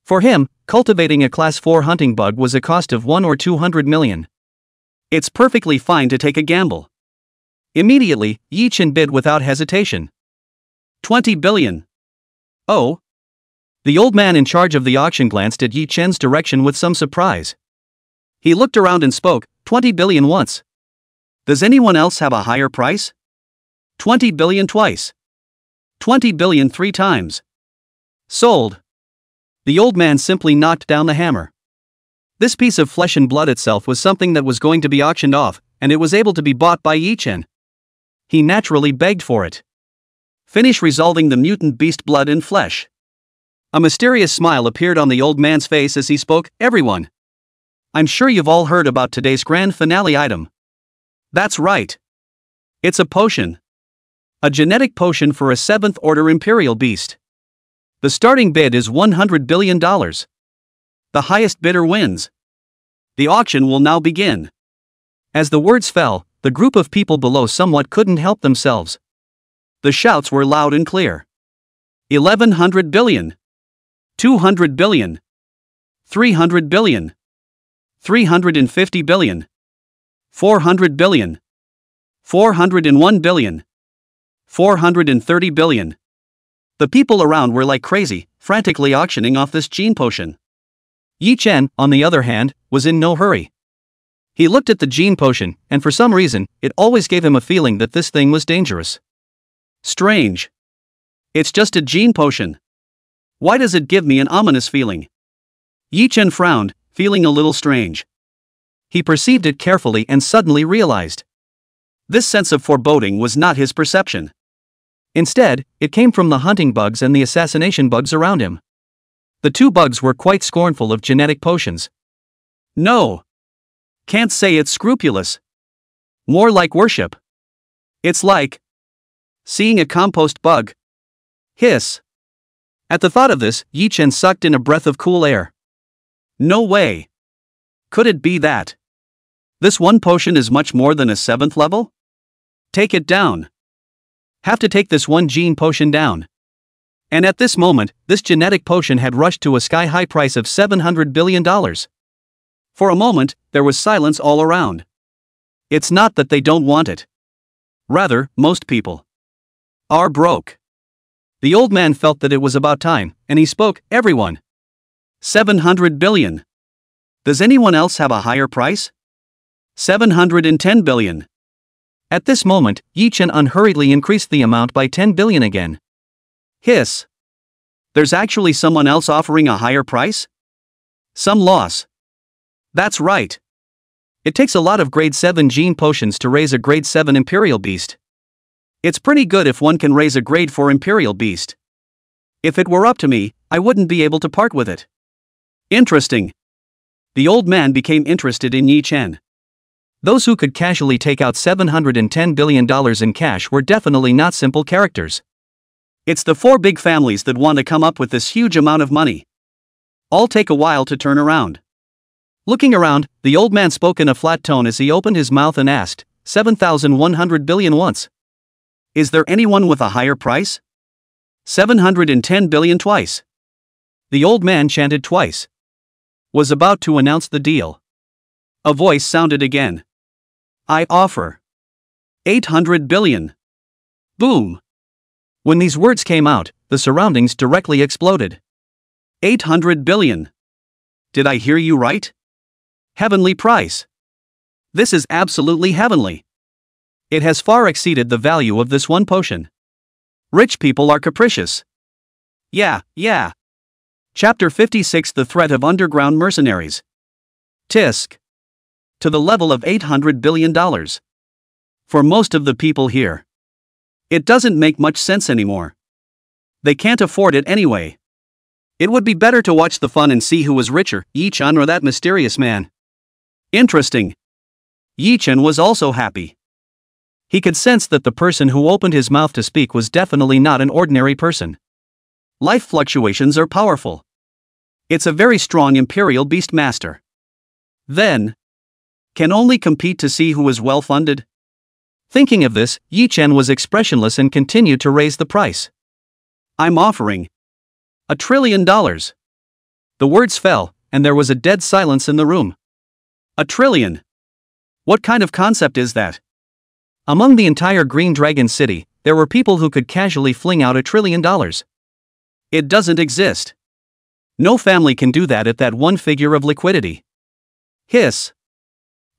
For him, cultivating a Class 4 hunting bug was a cost of 1 or 200 million. It's perfectly fine to take a gamble. Immediately, Yi Chen bid without hesitation. 20 billion. Oh. The old man in charge of the auction glanced at Yi Chen's direction with some surprise. He looked around and spoke, 20 billion once. Does anyone else have a higher price? 20 billion twice. 20 billion 3 times. Sold. The old man simply knocked down the hammer. This piece of flesh and blood itself was something that was going to be auctioned off, and it was able to be bought by Yi Chen. He naturally begged for it. Finish resolving the mutant beast blood and flesh. A mysterious smile appeared on the old man's face as he spoke, "Everyone. I'm sure you've all heard about today's grand finale item. That's right. It's a potion. A genetic potion for a 7th order imperial beast. The starting bid is $100 billion. The highest bidder wins. The auction will now begin." As the words fell, the group of people below somewhat couldn't help themselves. The shouts were loud and clear. 1,100 billion. 200 billion. 300 billion. 350 billion. 400 billion. 401 billion. 430 billion. The people around were like crazy, frantically auctioning off this gene potion. Yi Chen, on the other hand, was in no hurry. He looked at the gene potion, and for some reason, it always gave him a feeling that this thing was dangerous. Strange. It's just a gene potion. Why does it give me an ominous feeling? Yi Chen frowned, feeling a little strange. He perceived it carefully and suddenly realized. This sense of foreboding was not his perception. Instead, it came from the hunting bugs and the assassination bugs around him. The two bugs were quite scornful of genetic potions. No. Can't say it's scrupulous. More like worship. It's like seeing a compost bug. Hiss. At the thought of this, Yi Chen sucked in a breath of cool air. No way. Could it be that this one potion is much more than a 7th level? Take it down. Have to take this one gene potion down. And at this moment, this genetic potion had rushed to a sky-high price of $700 billion. For a moment, there was silence all around. It's not that they don't want it. Rather, most people are broke. The old man felt that it was about time, and he spoke, "Everyone. 700 billion. Does anyone else have a higher price? 710 billion. At this moment, Yi Chen unhurriedly increased the amount by 10 billion again. Hiss. There's actually someone else offering a higher price? Some loss. That's right. It takes a lot of grade 7 gene potions to raise a grade 7 imperial beast. It's pretty good if one can raise a grade 4 imperial beast. If it were up to me, I wouldn't be able to part with it. Interesting. The old man became interested in Yi Chen. Those who could casually take out $710 billion in cash were definitely not simple characters. It's the 4 big families that want to come up with this huge amount of money. All take a while to turn around. Looking around, the old man spoke in a flat tone as he opened his mouth and asked, 7,100 billion once. Is there anyone with a higher price? 710 billion twice. The old man chanted twice. Was about to announce the deal. A voice sounded again. I offer 800 billion. Boom. When these words came out, the surroundings directly exploded. 800 billion. Did I hear you right? Heavenly price. This is absolutely heavenly. It has far exceeded the value of this one potion. Rich people are capricious. Yeah. Chapter 56, The Threat of Underground Mercenaries. Tisk. To the level of $800 billion. For most of the people here, it doesn't make much sense anymore. They can't afford it anyway. It would be better to watch the fun and see who was richer, Yi-chan or that mysterious man. Interesting. Yi-chan was also happy. He could sense that the person who opened his mouth to speak was definitely not an ordinary person. Life fluctuations are powerful. It's a very strong Imperial Beast Master. Then, can only compete to see who is well-funded? Thinking of this, Yi-chan was expressionless and continued to raise the price. I'm offering $1 trillion. The words fell, and there was a dead silence in the room. $1 trillion. What kind of concept is that? Among the entire Green Dragon City, there were people who could casually fling out $1 trillion. It doesn't exist. No family can do that at that one figure of liquidity. Hiss.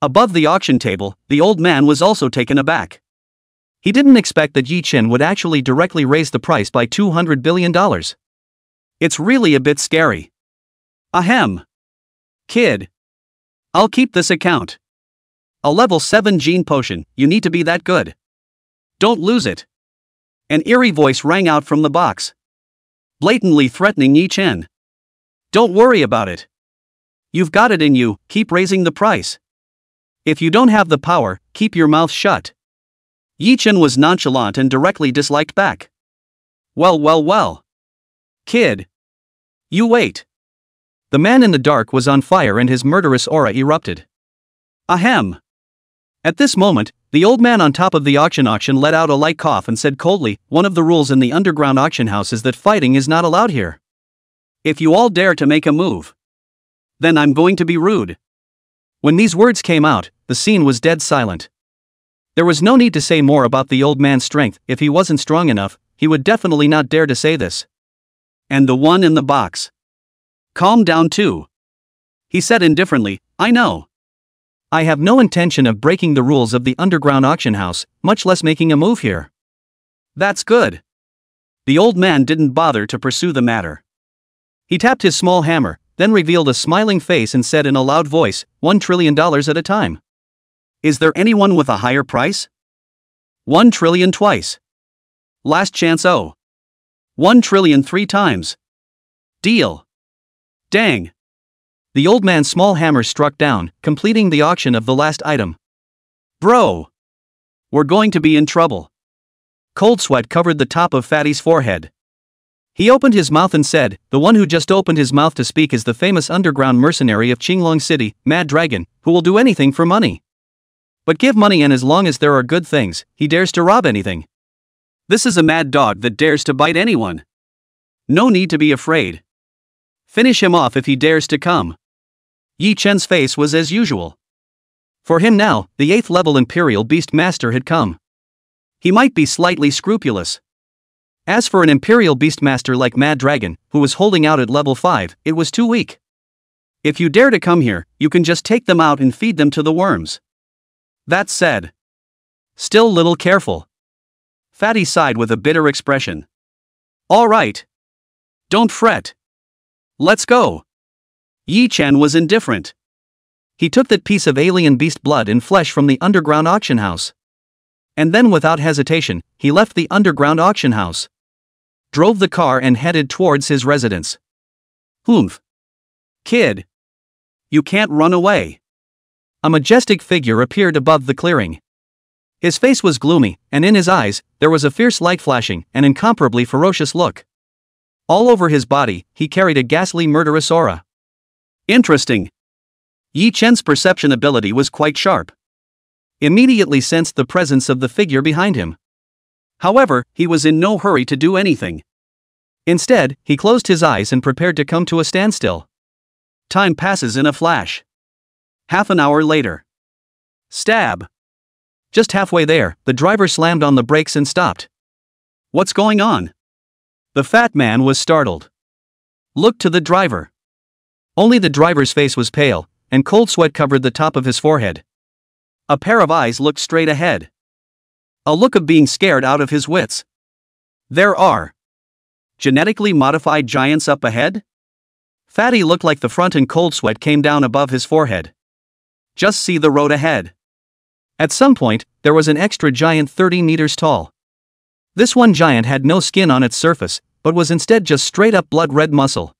Above the auction table, the old man was also taken aback. He didn't expect that Yi-chan would actually directly raise the price by $200 billion. It's really a bit scary. Ahem. Kid. I'll keep this account. A level 7 gene potion, you need to be that good. Don't lose it. An eerie voice rang out from the box, blatantly threatening Yi-chan. Don't worry about it. You've got it in you, keep raising the price. If you don't have the power, keep your mouth shut. Yi-chan was nonchalant and directly disliked back. Well. Kid. You wait. The man in the dark was on fire and his murderous aura erupted. Ahem. At this moment, the old man on top of the auction let out a light cough and said coldly, one of the rules in the underground auction house is that fighting is not allowed here. If you all dare to make a move, then I'm going to be rude. When these words came out, the scene was dead silent. There was no need to say more about the old man's strength. If he wasn't strong enough, he would definitely not dare to say this. And the one in the box. Calm down too. He said indifferently, I know. I have no intention of breaking the rules of the underground auction house, much less making a move here. That's good. The old man didn't bother to pursue the matter. He tapped his small hammer, then revealed a smiling face and said in a loud voice, $1 trillion at a time. Is there anyone with a higher price? 1 trillion twice. Last chance 1 trillion 3 times. Deal. Dang. The old man's small hammer struck down, completing the auction of the last item. Bro. We're going to be in trouble. Cold sweat covered the top of Fatty's forehead. He opened his mouth and said, the one who just opened his mouth to speak is the famous underground mercenary of Qinglong City, Mad Dragon, who will do anything for money. But give money and as long as there are good things, he dares to rob anything. This is a mad dog that dares to bite anyone. No need to be afraid. Finish him off if he dares to come. Yi-chan's face was as usual. For him now, the 8th level Imperial Beast Master had come. He might be slightly scrupulous. As for an Imperial Beast Master like Mad Dragon, who was holding out at level 5, it was too weak. If you dare to come here, you can just take them out and feed them to the worms. That said, still little careful. Fatty sighed with a bitter expression. All right. Don't fret. Let's go. Yi-chan was indifferent. He took that piece of alien beast blood and flesh from the underground auction house. And then without hesitation, he left the underground auction house, drove the car and headed towards his residence. Humph. Kid. You can't run away. A majestic figure appeared above the clearing. His face was gloomy, and in his eyes, there was a fierce light flashing, an incomparably ferocious look. All over his body, he carried a ghastly murderous aura. Interesting. Yi-chan's perception ability was quite sharp. Immediately sensed the presence of the figure behind him. However, he was in no hurry to do anything. Instead, he closed his eyes and prepared to come to a standstill. Time passes in a flash. Half an hour later. Stab. Just halfway there, the driver slammed on the brakes and stopped. What's going on? The fat man was startled. Looked to the driver. Only the driver's face was pale, and cold sweat covered the top of his forehead. A pair of eyes looked straight ahead. A look of being scared out of his wits. There are genetically modified giants up ahead? Fatty looked like the front and cold sweat came down above his forehead. Just see the road ahead. At some point, there was an extra giant 30 meters tall. This one giant had no skin on its surface, but was instead just straight-up blood-red muscle.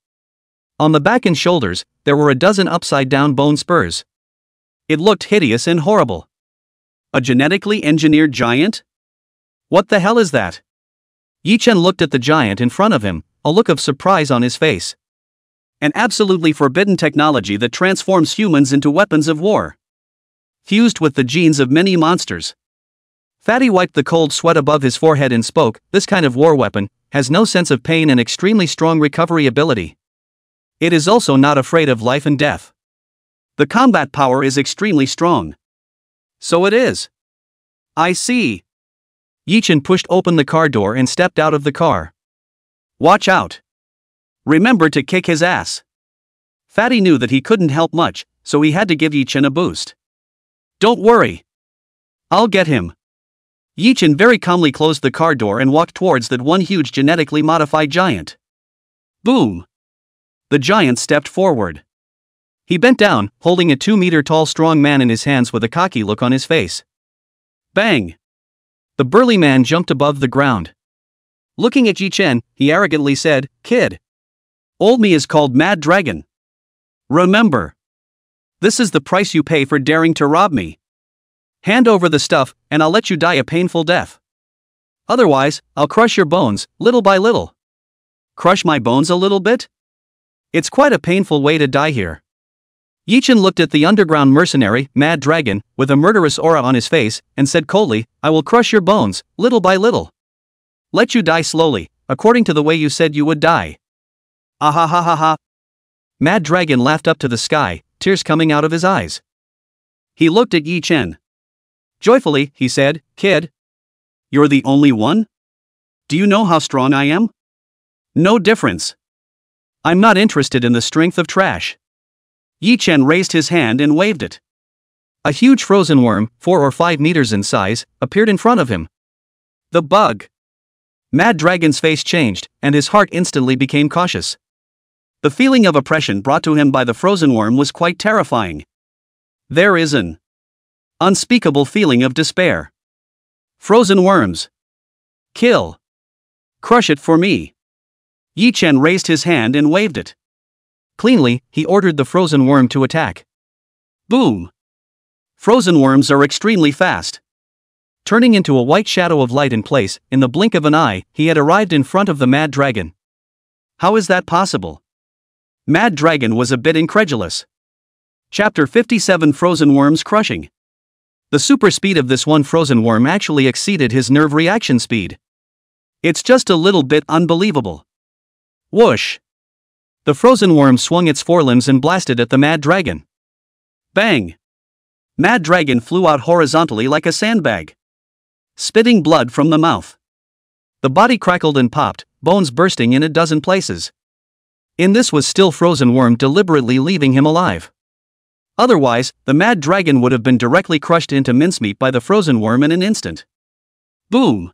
On the back and shoulders, there were a dozen upside-down bone spurs. It looked hideous and horrible. A genetically engineered giant? What the hell is that? Yi Chen looked at the giant in front of him, a look of surprise on his face. An absolutely forbidden technology that transforms humans into weapons of war. Fused with the genes of many monsters. Fatty wiped the cold sweat above his forehead and spoke, "This kind of war weapon has no sense of pain and extremely strong recovery ability. It is also not afraid of life and death. The combat power is extremely strong." So it is. I see. Yi Chen pushed open the car door and stepped out of the car. Watch out. Remember to kick his ass. Fatty knew that he couldn't help much, so he had to give Yi Chen a boost. Don't worry. I'll get him. Yi Chen very calmly closed the car door and walked towards that one huge genetically modified giant. Boom! The giant stepped forward. He bent down, holding a 2-meter-tall strong man in his hands with a cocky look on his face. Bang! The burly man jumped above the ground. Looking at Yi Chen, he arrogantly said, "Kid. Old me is called Mad Dragon. Remember. This is the price you pay for daring to rob me. Hand over the stuff, and I'll let you die a painful death. Otherwise, I'll crush your bones, little by little." Crush my bones a little bit? It's quite a painful way to die here. Yi Chen looked at the underground mercenary, Mad Dragon, with a murderous aura on his face, and said coldly, "I will crush your bones, little by little. Let you die slowly, according to the way you said you would die." Ah ha ha ha ha. Mad Dragon laughed up to the sky, tears coming out of his eyes. He looked at Yi Chen. Joyfully, he said, "Kid. You're the only one? Do you know how strong I am? No difference. I'm not interested in the strength of trash." Yi Chen raised his hand and waved it. A huge frozen worm, 4 or 5 meters in size, appeared in front of him. The bug. Mad Dragon's face changed, and his heart instantly became cautious. The feeling of oppression brought to him by the frozen worm was quite terrifying. There is an unspeakable feeling of despair. Frozen worms. Kill. Crush it for me. Yi Chen raised his hand and waved it. Cleanly, he ordered the frozen worm to attack. Boom. Frozen worms are extremely fast. Turning into a white shadow of light in place, in the blink of an eye, he had arrived in front of the Mad Dragon. How is that possible? Mad Dragon was a bit incredulous. Chapter 57 Frozen Worms Crushing. The super speed of this one frozen worm actually exceeded his nerve reaction speed. It's just a little bit unbelievable. Whoosh! The frozen worm swung its forelimbs and blasted at the Mad Dragon. Bang! Mad Dragon flew out horizontally like a sandbag, spitting blood from the mouth. The body crackled and popped, bones bursting in a dozen places. In this was still frozen worm deliberately leaving him alive. Otherwise, the Mad Dragon would have been directly crushed into mincemeat by the frozen worm in an instant. Boom!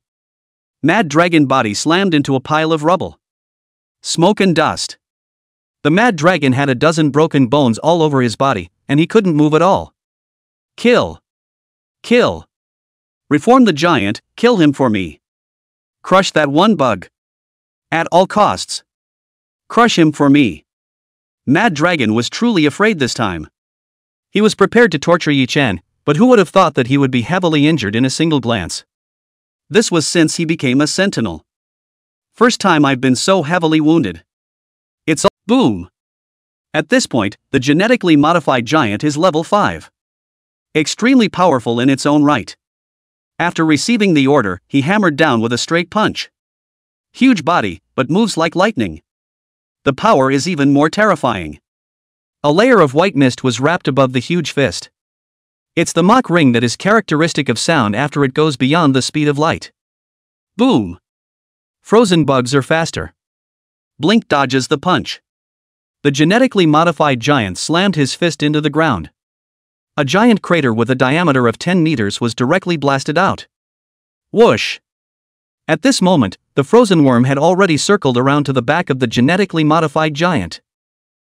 Mad Dragon body slammed into a pile of rubble. Smoke and dust. The Mad Dragon had a dozen broken bones all over his body, and he couldn't move at all. Kill. Kill. Reform the giant, kill him for me. Crush that one bug. At all costs. Crush him for me. Mad Dragon was truly afraid this time. He was prepared to torture Yi Chen, but who would have thought that he would be heavily injured in a single glance? This was since he became a sentinel. First time I've been so heavily wounded. It's all boom. At this point, the genetically modified giant is level 5. Extremely powerful in its own right. After receiving the order, he hammered down with a straight punch. Huge body, but moves like lightning. The power is even more terrifying. A layer of white mist was wrapped above the huge fist. It's the Mach ring that is characteristic of sound after it goes beyond the speed of light. Boom! Frozen bugs are faster. Blink dodges the punch. The genetically modified giant slammed his fist into the ground. A giant crater with a diameter of 10 meters was directly blasted out. Whoosh! At this moment, the frozen worm had already circled around to the back of the genetically modified giant.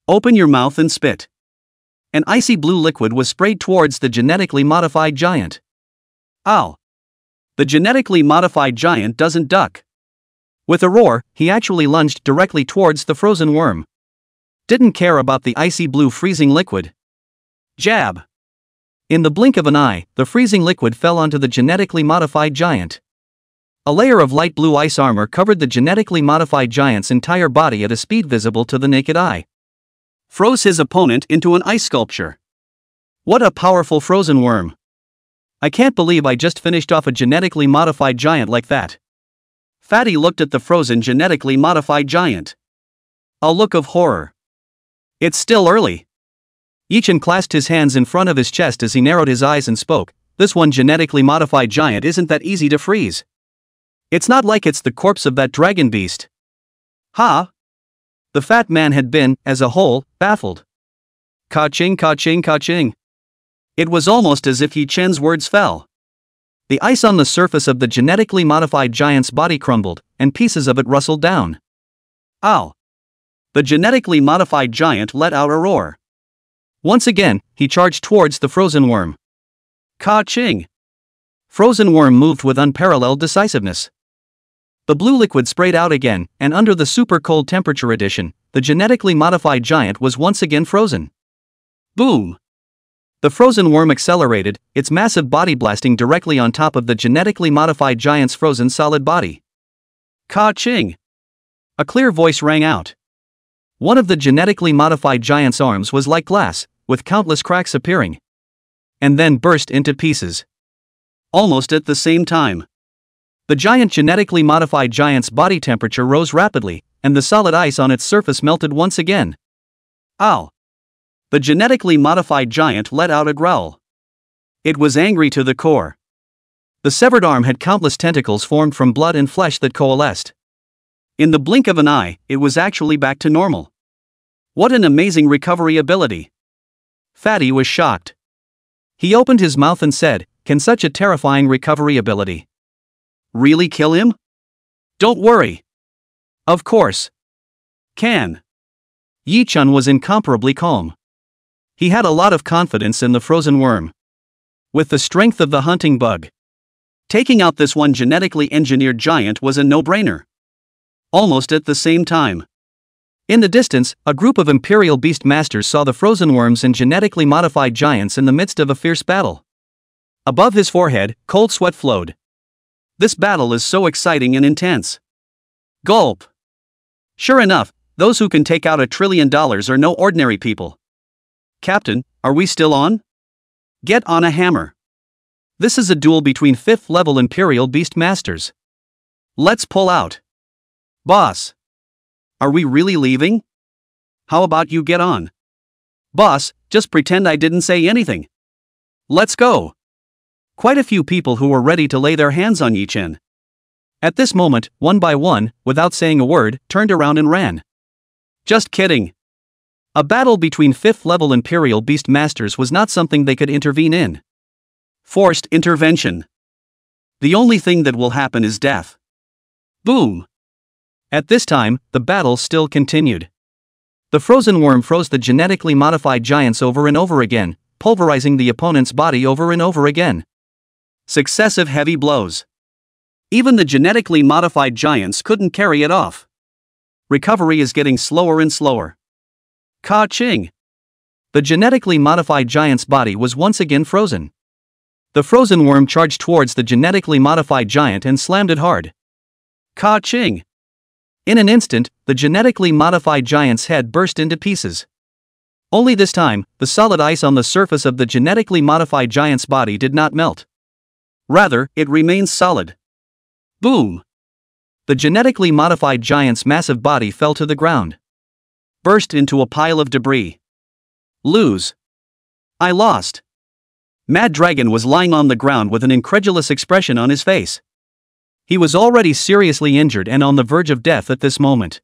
Open your mouth and spit. An icy blue liquid was sprayed towards the genetically modified giant. Ow! The genetically modified giant doesn't duck. With a roar, he actually lunged directly towards the frozen worm. Didn't care about the icy blue freezing liquid. Jab! In the blink of an eye, the freezing liquid fell onto the genetically modified giant. A layer of light blue ice armor covered the genetically modified giant's entire body at a speed visible to the naked eye. Froze his opponent into an ice sculpture. What a powerful frozen worm. I can't believe I just finished off a genetically modified giant like that. Fatty looked at the frozen genetically modified giant. A look of horror. It's still early. Yichin clasped his hands in front of his chest as he narrowed his eyes and spoke. This one genetically modified giant isn't that easy to freeze. It's not like it's the corpse of that dragon beast. Ha! The fat man had been, as a whole, baffled. Ka-ching, ka-ching, ka-ching. It was almost as if Yichin's words fell. The ice on the surface of the genetically modified giant's body crumbled, and pieces of it rustled down. Ow! The genetically modified giant let out a roar. Once again, he charged towards the frozen worm. Ka-ching! Frozen worm moved with unparalleled decisiveness. The blue liquid sprayed out again, and under the super cold temperature addition, the genetically modified giant was once again frozen. Boom! The frozen worm accelerated, its massive body blasting directly on top of the genetically modified giant's frozen solid body. Ka-ching! A clear voice rang out. One of the genetically modified giant's arms was like glass, with countless cracks appearing. And then burst into pieces. Almost at the same time. The giant genetically modified giant's body temperature rose rapidly, and the solid ice on its surface melted once again. Ow! The genetically modified giant let out a growl. It was angry to the core. The severed arm had countless tentacles formed from blood and flesh that coalesced. In the blink of an eye, it was actually back to normal. What an amazing recovery ability! Fatty was shocked. He opened his mouth and said, "Can such a terrifying recovery ability really kill him?" "Don't worry. Of course. Can." Yichin was incomparably calm. He had a lot of confidence in the frozen worm. With the strength of the hunting bug, taking out this one genetically engineered giant was a no-brainer. Almost at the same time. In the distance, a group of Imperial Beast Masters saw the frozen worms and genetically modified giants in the midst of a fierce battle. Above his forehead, cold sweat flowed. This battle is so exciting and intense. Gulp. Sure enough, those who can take out $1 trillion are no ordinary people. Captain, are we still on? Get on a hammer. This is a duel between 5th level Imperial Beast Masters. Let's pull out. Boss. Are we really leaving? How about you get on? Boss, just pretend I didn't say anything. Let's go. Quite a few people who were ready to lay their hands on Yichin. At this moment, one by one, without saying a word, turned around and ran. Just kidding. A battle between 5th level Imperial Beast Masters was not something they could intervene in. Forced intervention. The only thing that will happen is death. Boom. At this time, the battle still continued. The frozen worm froze the genetically modified giants over and over again, pulverizing the opponent's body over and over again. Successive heavy blows. Even the genetically modified giants couldn't carry it off. Recovery is getting slower and slower. Ka-ching! The genetically modified giant's body was once again frozen. The frozen worm charged towards the genetically modified giant and slammed it hard. Ka-ching! In an instant, the genetically modified giant's head burst into pieces. Only this time, the solid ice on the surface of the genetically modified giant's body did not melt. Rather, it remains solid. Boom! The genetically modified giant's massive body fell to the ground. Burst into a pile of debris. Lose. I lost. Mad Dragon was lying on the ground with an incredulous expression on his face. He was already seriously injured and on the verge of death at this moment.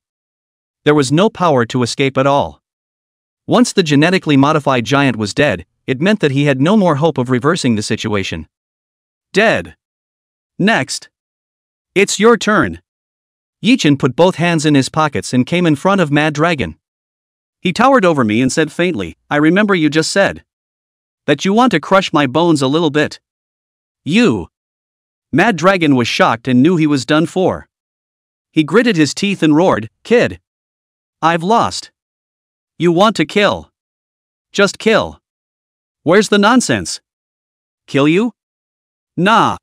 There was no power to escape at all. Once the genetically modified giant was dead, it meant that he had no more hope of reversing the situation. Dead. Next. It's your turn. Yichen put both hands in his pockets and came in front of Mad Dragon. He towered over me and said faintly, "I remember you just said that you want to crush my bones a little bit." You. Mad Dragon was shocked and knew he was done for. He gritted his teeth and roared, "Kid. I've lost. You want to kill. Just kill. Where's the nonsense? Kill you? Nah.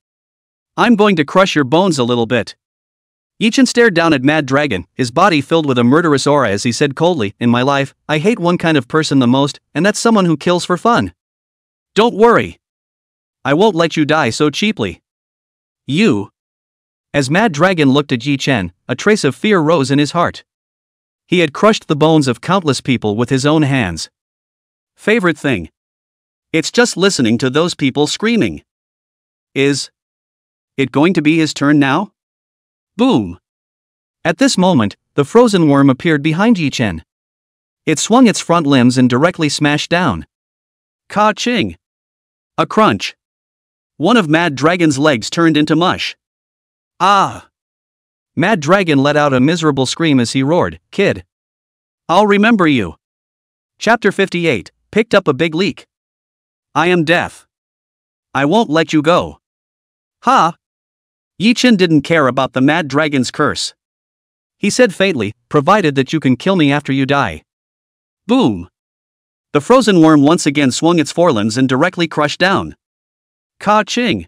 I'm going to crush your bones a little bit." Yichen stared down at Mad Dragon, his body filled with a murderous aura as he said coldly, "In my life, I hate one kind of person the most, and that's someone who kills for fun. Don't worry. I won't let you die so cheaply. You." As Mad Dragon looked at Yichen, a trace of fear rose in his heart. He had crushed the bones of countless people with his own hands. Favorite thing. It's just listening to those people screaming. Is it going to be his turn now? Boom. At this moment, the frozen worm appeared behind Yichen. It swung its front limbs and directly smashed down. Ka-ching. A crunch. One of Mad Dragon's legs turned into mush. Ah! Mad Dragon let out a miserable scream as he roared, "Kid. I'll remember you." Chapter 58, picked up a big leak. I am deaf. I won't let you go. Ha! Yichen didn't care about the Mad Dragon's curse. He said faintly, "Provided that you can kill me after you die." Boom! The frozen worm once again swung its forelimbs and directly crushed down. Ka-ching!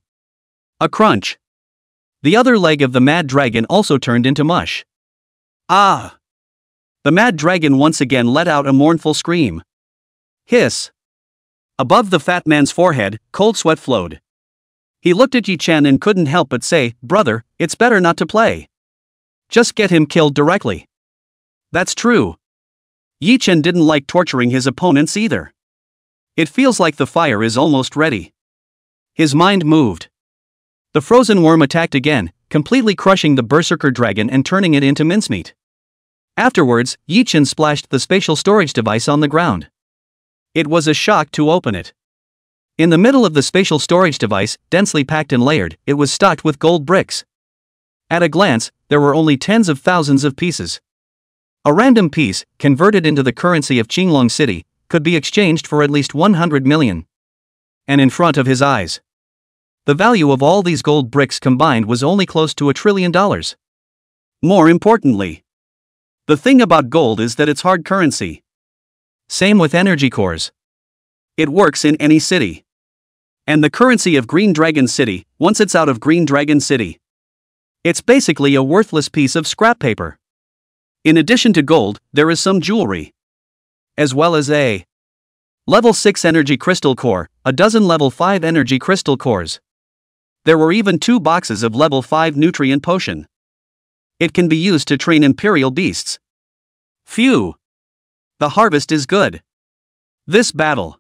A crunch. The other leg of the Mad Dragon also turned into mush. Ah! The Mad Dragon once again let out a mournful scream. Hiss! Above the fat man's forehead, cold sweat flowed. He looked at Yichen and couldn't help but say, "Brother, it's better not to play. Just get him killed directly." That's true. Yichen didn't like torturing his opponents either. It feels like the fire is almost ready. His mind moved. The frozen worm attacked again, completely crushing the berserker dragon and turning it into mincemeat. Afterwards, Yichen splashed the spatial storage device on the ground. It was a shock to open it. In the middle of the spatial storage device, densely packed and layered, it was stocked with gold bricks. At a glance, there were only tens of thousands of pieces. A random piece, converted into the currency of Qinglong City, could be exchanged for at least 100 million. And in front of his eyes, the value of all these gold bricks combined was only close to $1 trillion. More importantly, the thing about gold is that it's hard currency. Same with energy cores. It works in any city. And the currency of Green Dragon City, once it's out of Green Dragon City, it's basically a worthless piece of scrap paper. In addition to gold, there is some jewelry, as well as a level 6 energy crystal core, a dozen level 5 energy crystal cores. There were even 2 boxes of level 5 nutrient potion. It can be used to train imperial beasts. Phew! The harvest is good. This battle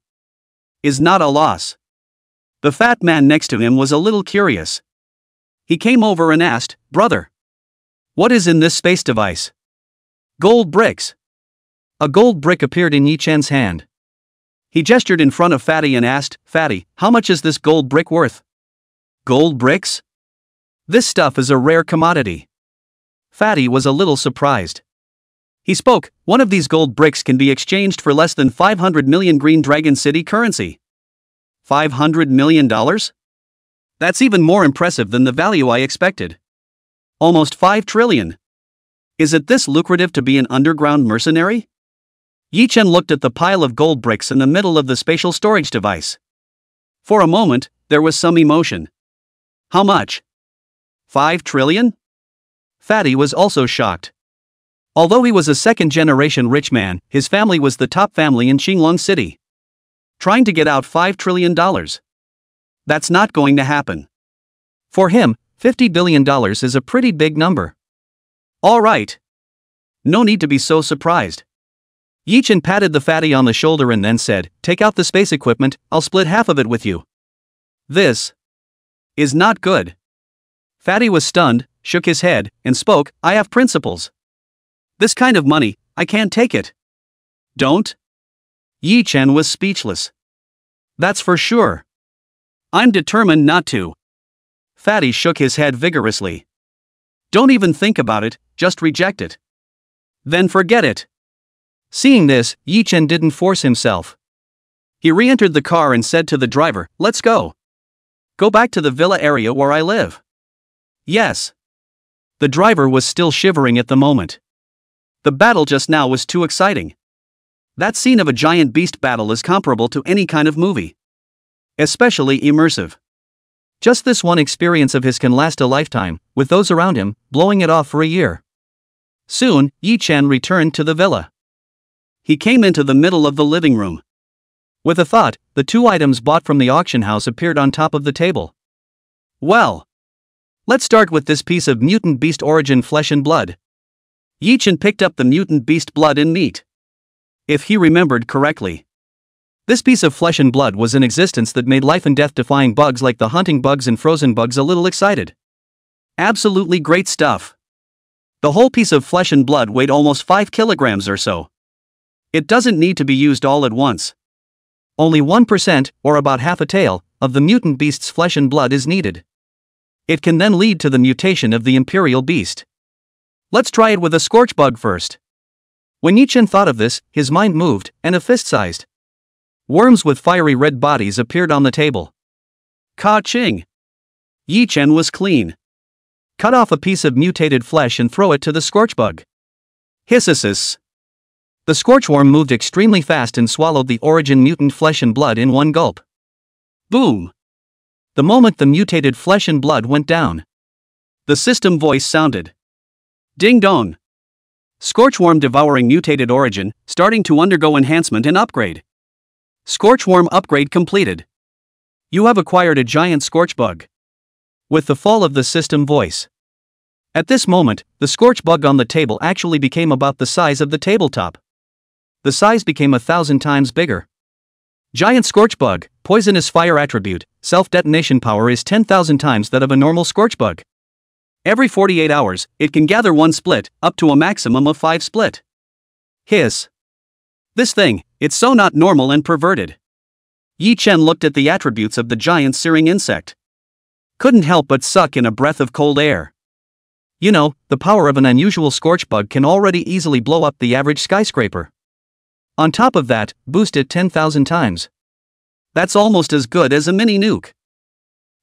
is not a loss. The fat man next to him was a little curious. He came over and asked, "Brother, what is in this space device?" "Gold bricks." A gold brick appeared in Yichen's hand. He gestured in front of Fatty and asked, "Fatty, how much is this gold brick worth?" "Gold bricks? This stuff is a rare commodity." Fatty was a little surprised. He spoke, "One of these gold bricks can be exchanged for less than 500 million Green Dragon City currency." $500 million? That's even more impressive than the value I expected. Almost 5 trillion. Is it this lucrative to be an underground mercenary? Yichen looked at the pile of gold bricks in the middle of the spatial storage device. For a moment, there was some emotion. How much? 5 trillion? Fatty was also shocked. Although he was a second-generation rich man, his family was the top family in Qinglong City. Trying to get out $5 trillion. That's not going to happen. For him, $50 billion is a pretty big number. All right. No need to be so surprised. Yichen patted the fatty on the shoulder and then said, "Take out the space equipment, I'll split half of it with you." This is not good. Fatty was stunned, shook his head, and spoke, I have principles. This kind of money, I can't take it. Don't? Yi Chen was speechless. That's for sure. I'm determined not to. Fatty shook his head vigorously. Don't even think about it, just reject it. Then forget it. Seeing this, Yi Chen didn't force himself. He re-entered the car and said to the driver, let's go. Go back to the villa area where I live. Yes. The driver was still shivering at the moment. The battle just now was too exciting. That scene of a giant beast battle is comparable to any kind of movie. Especially immersive. Just this one experience of his can last a lifetime, with those around him, blowing it off for a year. Soon, Yi Chen returned to the villa. He came into the middle of the living room. With a thought, the two items bought from the auction house appeared on top of the table. Well, let's start with this piece of mutant beast origin flesh and blood. Yi Chen picked up the mutant beast blood and meat. If he remembered correctly, this piece of flesh and blood was an existence that made life and death defying bugs like the hunting bugs and frozen bugs a little excited. Absolutely great stuff. The whole piece of flesh and blood weighed almost 5 kilograms or so. It doesn't need to be used all at once. Only 1%, or about half a tael, of the mutant beast's flesh and blood is needed. It can then lead to the mutation of the imperial beast. Let's try it with a scorch bug first. When Yi Chen thought of this, his mind moved, and a fist-sized worms with fiery red bodies appeared on the table. Ka-ching! Yi Chen was clean. Cut off a piece of mutated flesh and throw it to the scorch bug. Hisses. The scorchworm moved extremely fast and swallowed the origin mutant flesh and blood in one gulp. Boom! The moment the mutated flesh and blood went down, the system voice sounded. Ding dong! Scorchworm devouring mutated origin, starting to undergo enhancement and upgrade. Scorchworm upgrade completed. You have acquired a giant scorch bug. With the fall of the system voice. At this moment, the scorch bug on the table actually became about the size of the tabletop. The size became 1,000 times bigger. Giant scorch bug, poisonous fire attribute, self-detonation power is 10,000 times that of a normal scorch bug. Every 48 hours, it can gather one split, up to a maximum of 5 split. Hiss. This thing, it's so not normal and perverted. Yi Chen looked at the attributes of the giant searing insect. Couldn't help but suck in a breath of cold air. You know, the power of an unusual scorch bug can already easily blow up the average skyscraper. On top of that, boost it 10,000 times. That's almost as good as a mini nuke.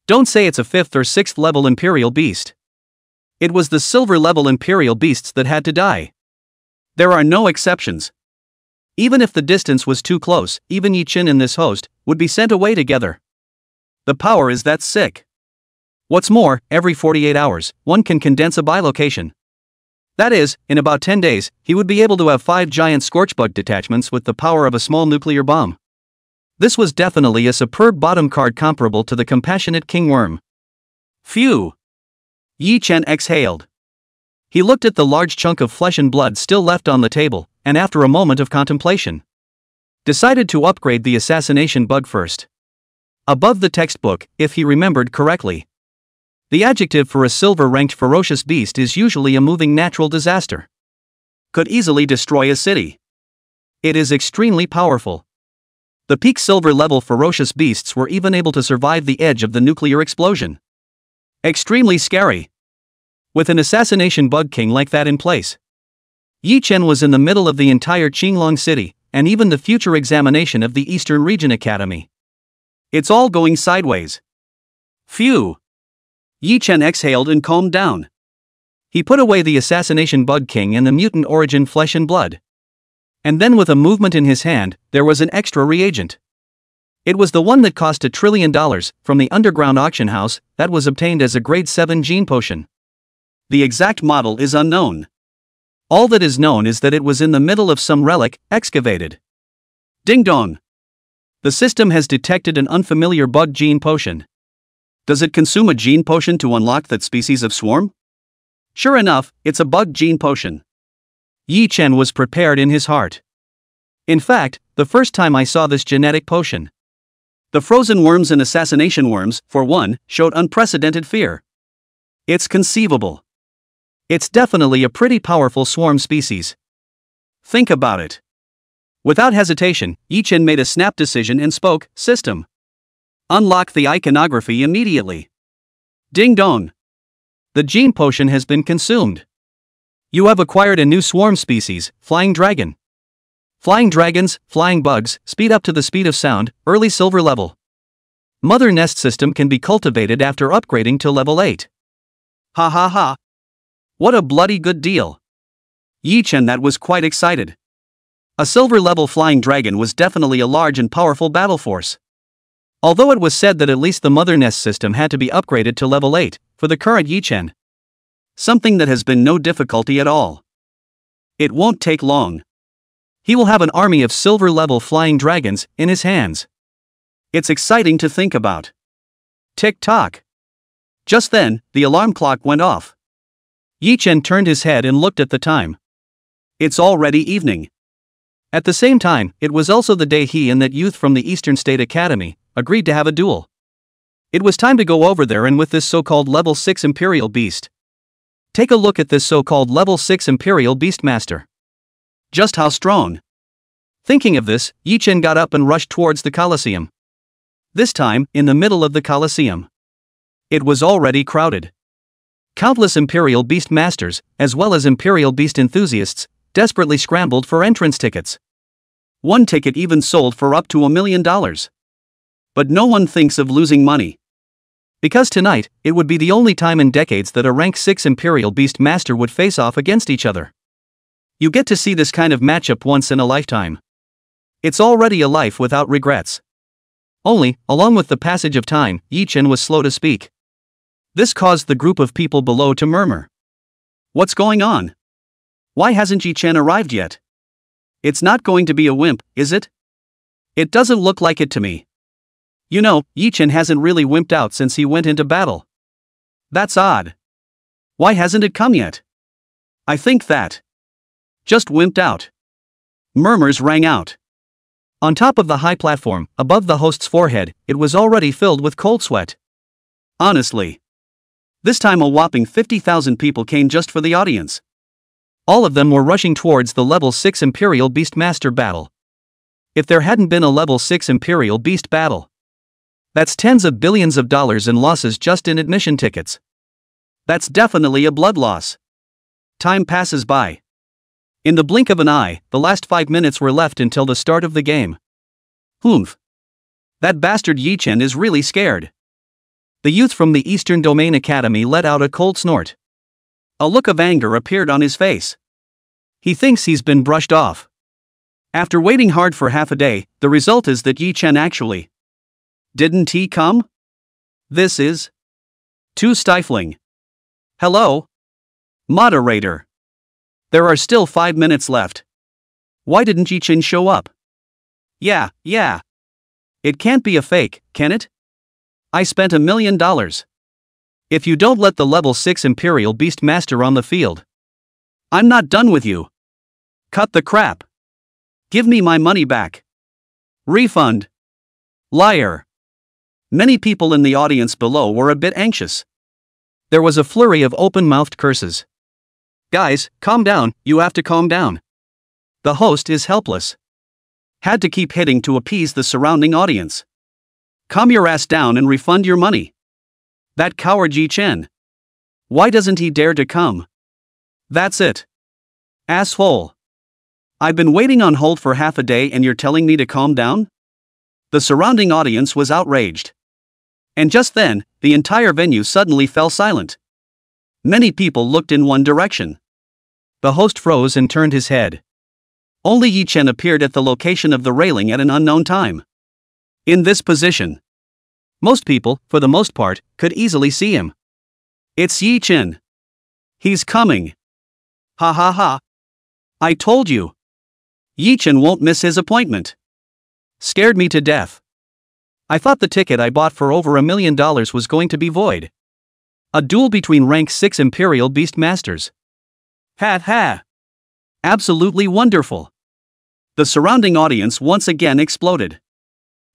Don't say it's a 5th or 6th level Imperial beast. It was the silver level Imperial beasts that had to die. There are no exceptions. Even if the distance was too close, even Yi Chen and this host would be sent away together. The power is that sick. What's more, every 48 hours, one can condense a bilocation. That is, in about 10 days, he would be able to have 5 giant scorchbug detachments with the power of a small nuclear bomb. This was definitely a superb bottom card comparable to the compassionate king worm. Phew! Yi Chen exhaled. He looked at the large chunk of flesh and blood still left on the table, and after a moment of contemplation, decided to upgrade the assassination bug first. Above the textbook, if he remembered correctly, the adjective for a silver-ranked ferocious beast is usually a moving natural disaster. Could easily destroy a city. It is extremely powerful. The peak silver-level ferocious beasts were even able to survive the edge of the nuclear explosion. Extremely scary. With an assassination bug king like that in place, Yi Chen was in the middle of the entire Qinglong city, and even the future examination of the Eastern Region Academy. It's all going sideways. Phew! Yi Chen exhaled and calmed down. He put away the assassination bug king and the mutant origin flesh and blood. And then with a movement in his hand, there was an extra reagent. It was the one that cost $1 trillion from the underground auction house that was obtained as a grade 7 gene potion. The exact model is unknown. All that is known is that it was in the middle of some relic, excavated. Ding dong! The system has detected an unfamiliar bug gene potion. Does it consume a gene potion to unlock that species of swarm? Sure enough, it's a bug gene potion. Yi Chen was prepared in his heart. In fact, the first time I saw this genetic potion, The frozen worms and assassination worms, for one, showed unprecedented fear. It's conceivable. It's definitely a pretty powerful swarm species. Think about it. Without hesitation, Yi-Chen made a snap decision and spoke, "System. Unlock the iconography immediately." Ding dong. The gene potion has been consumed. You have acquired a new swarm species, Flying Dragon. Flying dragons, flying bugs, speed up to the speed of sound, early silver level. Mother nest system can be cultivated after upgrading to level 8. Ha ha ha. What a bloody good deal. Yi-Chen that was quite excited. A silver level flying dragon was definitely a large and powerful battle force. Although it was said that at least the mother nest system had to be upgraded to level 8, for the current Yi-Chen. Something that has been no difficulty at all. It won't take long. He will have an army of silver level flying dragons in his hands. It's exciting to think about. Tick-tock. Just then, the alarm clock went off. Yi-Chen turned his head and looked at the time. It's already evening. At the same time, it was also the day he and that youth from the Eastern State Academy agreed to have a duel. It was time to go over there and with this so-called level 6 Imperial Beast. Take a look at this so-called level 6 Imperial Beastmaster. Just how strong. Thinking of this, Yi-Chen got up and rushed towards the Colosseum. This time, in the middle of the Colosseum. It was already crowded. Countless Imperial Beast Masters, as well as Imperial Beast enthusiasts, desperately scrambled for entrance tickets. One ticket even sold for up to $1 million. But no one thinks of losing money. Because tonight, it would be the only time in decades that a rank 6 Imperial Beast Master would face off against each other. You get to see this kind of matchup once in a lifetime. It's already a life without regrets. Only, along with the passage of time, Yi-Chen was slow to speak. This caused the group of people below to murmur. What's going on? Why hasn't Yi-Chen arrived yet? It's not going to be a wimp, is it? It doesn't look like it to me. You know, Yi-Chen hasn't really wimped out since he went into battle. That's odd. Why hasn't it come yet? I think that. Just wimped out. Murmurs rang out. On top of the high platform, above the host's forehead, it was already filled with cold sweat. Honestly. This time a whopping 50,000 people came just for the audience. All of them were rushing towards the level 6 Imperial Beastmaster battle. If there hadn't been a level 6 Imperial Beast battle, that's tens of billions of dollars in losses just in admission tickets. That's definitely a blood loss. Time passes by. In the blink of an eye, the last 5 minutes were left until the start of the game. Humph. That bastard Yi-Chen is really scared. The youth from the Eastern Domain Academy let out a cold snort. A look of anger appeared on his face. He thinks he's been brushed off. After waiting hard for half a day, the result is that Yi-Chen actually didn't he come? This is too stifling. Hello? Moderator. There are still 5 minutes left. Why didn't Yi-Chen show up? Yeah. It can't be a fake, can it? I spent $1 million. If you don't let the level 6 Imperial Beast Master on the field, I'm not done with you. Cut the crap. Give me my money back. Refund. Liar. Many people in the audience below were a bit anxious. There was a flurry of open-mouthed curses. Guys, calm down, you have to calm down. The host is helpless. Had to keep hitting to appease the surrounding audience. Calm your ass down and refund your money. That coward Yi-Chen. Why doesn't he dare to come? That's it. Asshole. I've been waiting on hold for half a day and you're telling me to calm down? The surrounding audience was outraged. And just then, the entire venue suddenly fell silent. Many people looked in one direction. The host froze and turned his head. Only Yi-Chen appeared at the location of the railing at an unknown time. In this position, most people, for the most part, could easily see him. It's Yi-Chen. He's coming. Ha ha ha. I told you. Yi-Chen won't miss his appointment. Scared me to death. I thought the ticket I bought for over $1 million was going to be void. A duel between rank 6 Imperial Beast Masters. Ha ha. Absolutely wonderful. The surrounding audience once again exploded.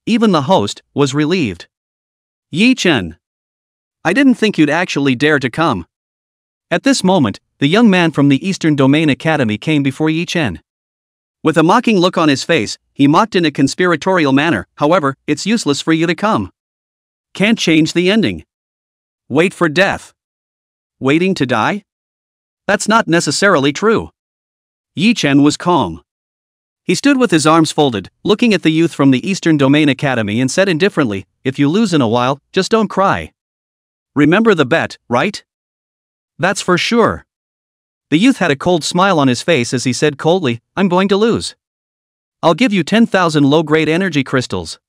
even the host, was relieved. Yi Chen. I didn't think you'd actually dare to come. At this moment, the young man from the Eastern Domain Academy came before Yi Chen. With a mocking look on his face, he mocked in a conspiratorial manner, however, it's useless for you to come. Can't change the ending. Wait for death. Waiting to die? That's not necessarily true. Yi Chen was calm. He stood with his arms folded, looking at the youth from the Eastern Domain Academy and said indifferently, if you lose in a while, just don't cry. Remember the bet, right? That's for sure. The youth had a cold smile on his face as he said coldly, I'm going to lose. I'll give you 10,000 low-grade energy crystals.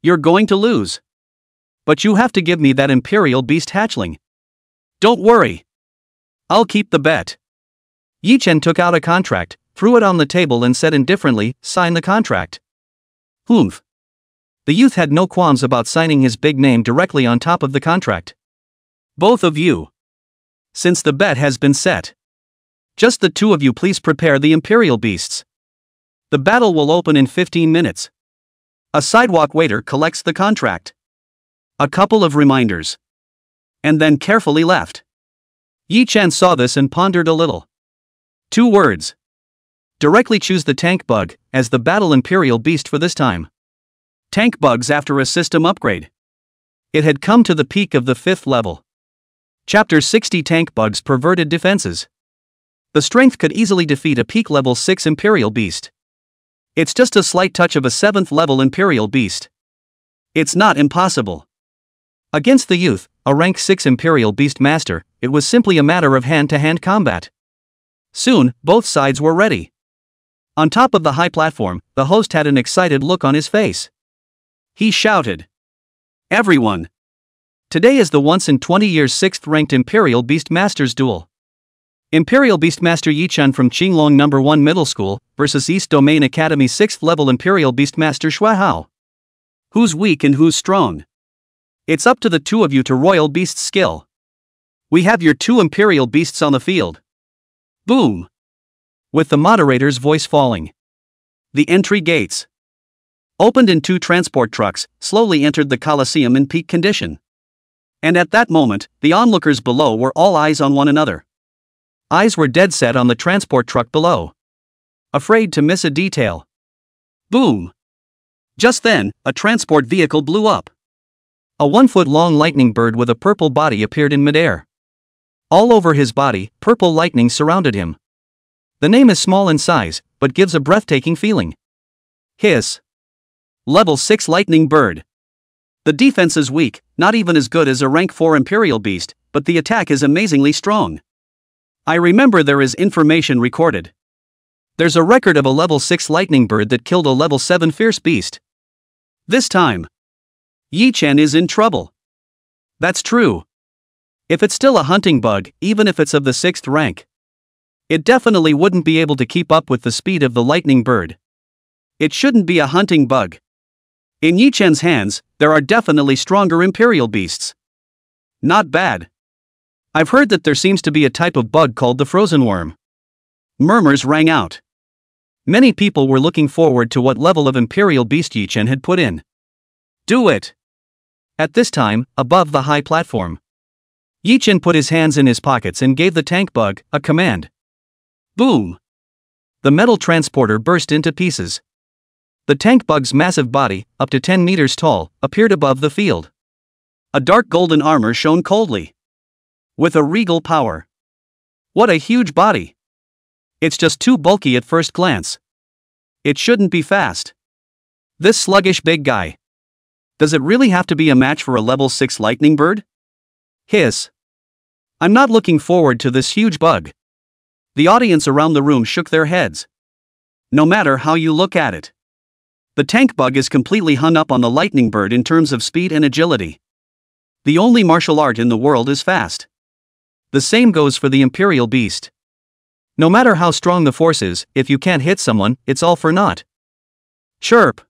You're going to lose. But you have to give me that Imperial Beast hatchling. Don't worry. I'll keep the bet. Yi Chen took out a contract, threw it on the table and said indifferently, sign the contract. Humph. The youth had no qualms about signing his big name directly on top of the contract. Both of you. Since the bet has been set. Just the two of you please prepare the Imperial Beasts. The battle will open in 15 minutes. A sidewalk waiter collects the contract. A couple of reminders. And then carefully left. Yi Chen saw this and pondered a little. 2 words. Directly choose the tank bug as the battle Imperial Beast for this time. Tank bugs after a system upgrade. It had come to the peak of the 5th level. Chapter 60 Tank Bugs Perverted Defenses. The strength could easily defeat a peak level 6 Imperial Beast. It's just a slight touch of a 7th level Imperial Beast. It's not impossible. Against the youth, a rank 6 Imperial Beast Master, it was simply a matter of hand-to-hand combat. Soon, both sides were ready. On top of the high platform, the host had an excited look on his face. He shouted. Everyone! Today is the once in 20 years 6th ranked Imperial Beast Masters duel. Imperial Beastmaster Yi Chen from Qinglong No. 1 Middle School versus East Domain Academy 6th level Imperial Beastmaster Shui Hao. Who's weak and who's strong? It's up to the two of you to royal beast skill. We have your 2 Imperial Beasts on the field. Boom! With the moderator's voice falling. The entry gates opened and 2 transport trucks slowly entered the Colosseum in peak condition. And at that moment, the onlookers below were all eyes on one another. Eyes were dead set on the transport truck below. Afraid to miss a detail. Boom! Just then, a transport vehicle blew up. A 1-foot-long lightning bird with a purple body appeared in midair. All over his body, purple lightning surrounded him. The name is small in size, but gives a breathtaking feeling. Hiss. Level 6 Lightning Bird. The defense is weak, not even as good as a rank 4 Imperial Beast, but the attack is amazingly strong. I remember there is information recorded. There's a record of a level 6 Lightning Bird that killed a level 7 Fierce Beast. This time, Yi Chen is in trouble. That's true. If it's still a hunting bug, even if it's of the 6th rank, it definitely wouldn't be able to keep up with the speed of the Lightning Bird. It shouldn't be a hunting bug. In Yi Chen's hands, there are definitely stronger Imperial Beasts. Not bad. I've heard that there seems to be a type of bug called the frozen worm. Murmurs rang out. Many people were looking forward to what level of Imperial Beast Yi Chen had put in. Do it! At this time, above the high platform, Yi Chen put his hands in his pockets and gave the tank bug a command. Boom! The metal transporter burst into pieces. The tank bug's massive body, up to 10 meters tall, appeared above the field. A dark golden armor shone coldly. With a regal power. What a huge body! It's just too bulky at first glance. It shouldn't be fast. This sluggish big guy. Does it really have to be a match for a level 6 Lightning Bird? Hiss. I'm not looking forward to this huge bug. The audience around the room shook their heads. No matter how you look at it, the tank bug is completely hung up on the Lightning Bird in terms of speed and agility. The only martial art in the world is fast. The same goes for the Imperial Beast. No matter how strong the force is, if you can't hit someone, it's all for naught. Chirp!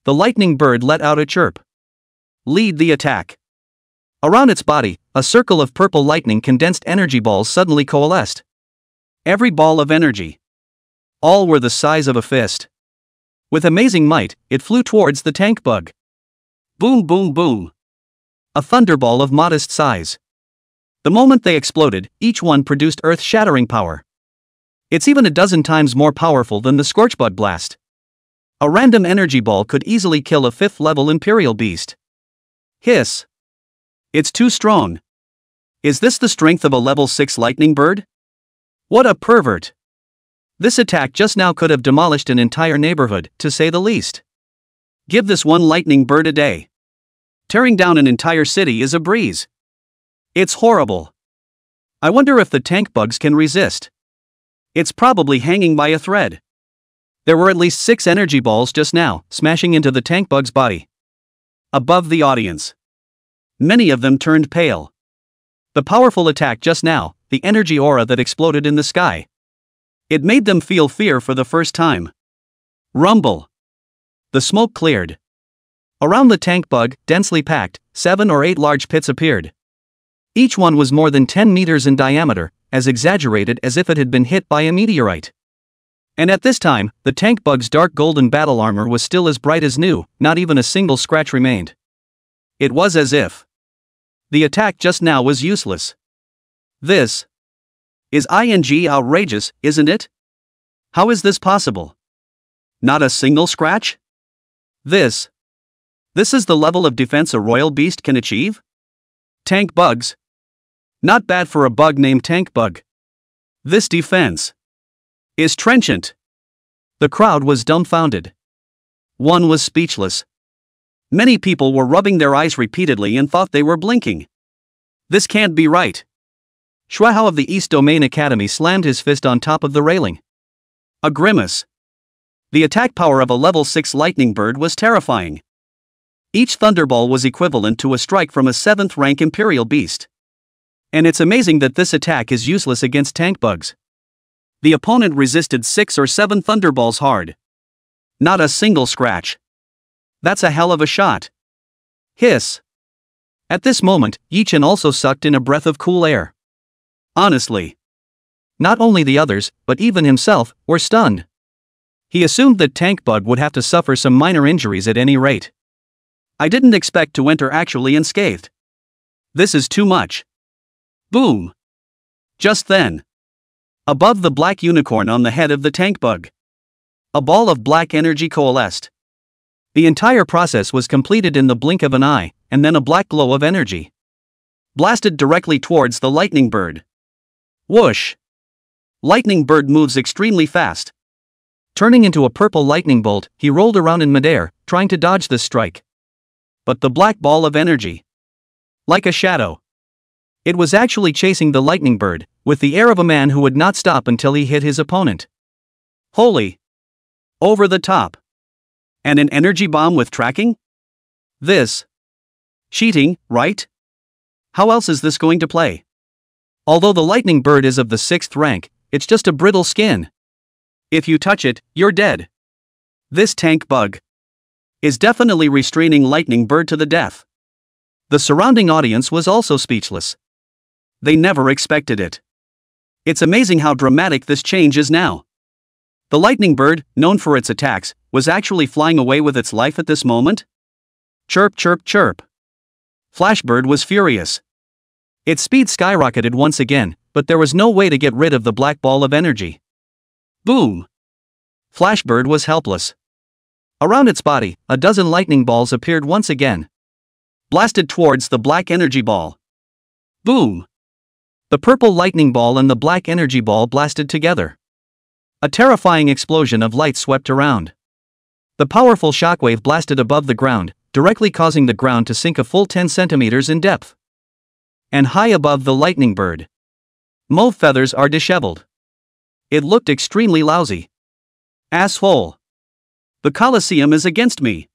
The Lightning Bird let out a chirp. Lead the attack. Around its body, a circle of purple lightning condensed energy balls suddenly coalesced. Every ball of energy. All were the size of a fist. With amazing might, it flew towards the tank bug. Boom boom boom. A thunderball of modest size. The moment they exploded, each one produced earth-shattering power. It's even a dozen times more powerful than the Scorchbud Blast. A random energy ball could easily kill a 5th-level Imperial Beast. Hiss. It's too strong. Is this the strength of a level 6 lightning bird? What a pervert. This attack just now could have demolished an entire neighborhood, to say the least. Give this one lightning bird a day. Tearing down an entire city is a breeze. It's horrible. I wonder if the tank bugs can resist. It's probably hanging by a thread. There were at least 6 energy balls just now, smashing into the tank bug's body. Above the audience. Many of them turned pale. The powerful attack just now, the energy aura that exploded in the sky. It made them feel fear for the first time. Rumble. The smoke cleared. Around the tank bug, densely packed, 7 or 8 large pits appeared. Each one was more than 10 meters in diameter, as exaggerated as if it had been hit by a meteorite. And at this time, the tank bug's dark golden battle armor was still as bright as new, not even a single scratch remained. It was as if the attack just now was useless. This is outrageous, isn't it? How is this possible? Not a single scratch? This is the level of defense a royal beast can achieve? Tank bugs. Not bad for a bug named Tank Bug. This defense is trenchant. The crowd was dumbfounded. One was speechless. Many people were rubbing their eyes repeatedly and thought they were blinking. This can't be right. Shuahao of the East Domain Academy slammed his fist on top of the railing. A grimace. The attack power of a level 6 lightning bird was terrifying. Each thunderball was equivalent to a strike from a 7th rank Imperial Beast. And it's amazing that this attack is useless against tank bugs. The opponent resisted 6 or 7 thunderballs hard. Not a single scratch. That's a hell of a shot. Hiss. At this moment, Yi-Chen also sucked in a breath of cool air. Honestly. Not only the others, but even himself, were stunned. He assumed that Tank Bug would have to suffer some minor injuries at any rate. I didn't expect to enter actually unscathed. This is too much. Boom. Just then. Above the black unicorn on the head of the tank bug, a ball of black energy coalesced. The entire process was completed in the blink of an eye, and then a black glow of energy blasted directly towards the lightning bird. Whoosh! Lightning bird moves extremely fast. Turning into a purple lightning bolt, he rolled around in midair, trying to dodge this strike. But the black ball of energy, like a shadow, it was actually chasing the lightning bird, with the air of a man who would not stop until he hit his opponent. Holy! Over the top! And an energy bomb with tracking? This cheating, right? How else is this going to play? Although the lightning bird is of the 6th rank, it's just a brittle skin. If you touch it, you're dead. This tank bug is definitely restraining lightning bird to the death. The surrounding audience was also speechless. They never expected it. It's amazing how dramatic this change is now. The lightning bird, known for its attacks, was actually flying away with its life at this moment? Chirp chirp chirp. Flashbird was furious. Its speed skyrocketed once again, but there was no way to get rid of the black ball of energy. Boom! Flashbird was helpless. Around its body, a dozen lightning balls appeared once again. Blasted towards the black energy ball. Boom! The purple lightning ball and the black energy ball blasted together. A terrifying explosion of light swept around. The powerful shockwave blasted above the ground, directly causing the ground to sink a full 10 centimeters in depth. And high above the lightning bird, mauve feathers are disheveled. It looked extremely lousy. Asshole! The Colosseum is against me.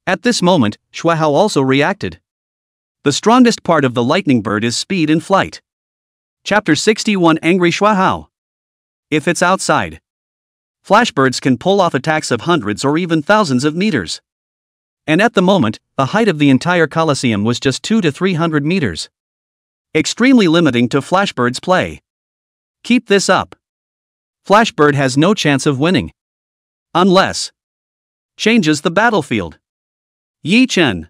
At this moment, Shuahao also reacted. The strongest part of the lightning bird is speed in flight. Chapter 61 Angry Shuahao. If it's outside, flashbirds can pull off attacks of hundreds or even thousands of meters. And at the moment, the height of the entire Colosseum was just 200 to 300 meters. Extremely limiting to Flashbird's play. Keep this up. Flashbird has no chance of winning. Unless changes the battlefield. Yi Chen.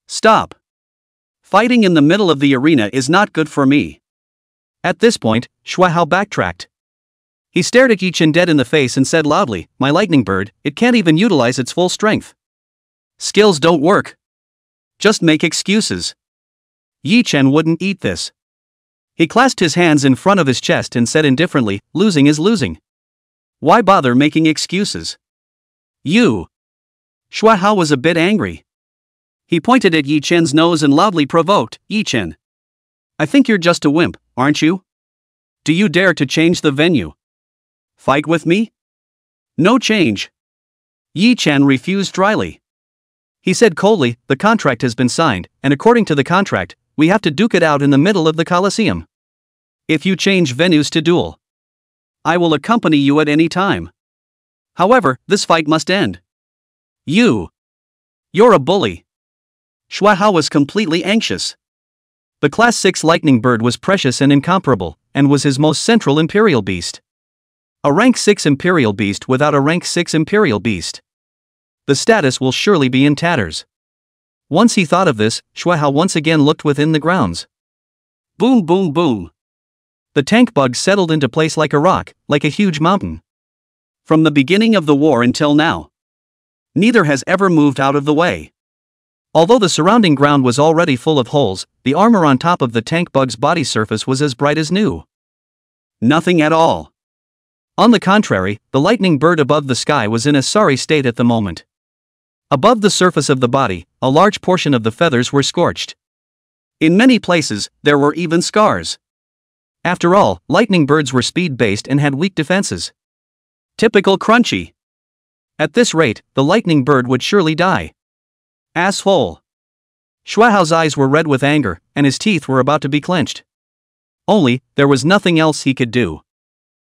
Stop. Fighting in the middle of the arena is not good for me. At this point, Shuahao backtracked. He stared at Yi Chen dead in the face and said loudly, "My lightning bird, it can't even utilize its full strength. Skills don't work. Just make excuses." Yi Chen wouldn't eat this. He clasped his hands in front of his chest and said indifferently, "Losing is losing. Why bother making excuses?" You. Shuahao was a bit angry. He pointed at Yi Chen's nose and loudly provoked, "Yi Chen. I think you're just a wimp, aren't you? Do you dare to change the venue? Fight with me?" "No change." Yi Chen refused dryly. He said coldly, "The contract has been signed, and according to the contract, we have to duke it out in the middle of the Colosseum. If you change venues to duel, I will accompany you at any time. However, this fight must end." You're a bully." Shuahao was completely anxious. The Class 6 lightning bird was precious and incomparable, and was his most central imperial beast. A rank 6 imperial beast without a rank 6 imperial beast. The status will surely be in tatters. Once he thought of this, Shuahao once again looked within the grounds. Boom boom boom. The tank bug settled into place like a rock, like a huge mountain. From the beginning of the war until now, neither has ever moved out of the way. Although the surrounding ground was already full of holes, the armor on top of the tank bug's body surface was as bright as new. Nothing at all. On the contrary, the lightning bird above the sky was in a sorry state at the moment. Above the surface of the body, a large portion of the feathers were scorched. In many places, there were even scars. After all, lightning birds were speed-based and had weak defenses. Typical Crunchy. At this rate, the lightning bird would surely die. Asshole. Shuahao's eyes were red with anger, and his teeth were about to be clenched. Only, there was nothing else he could do.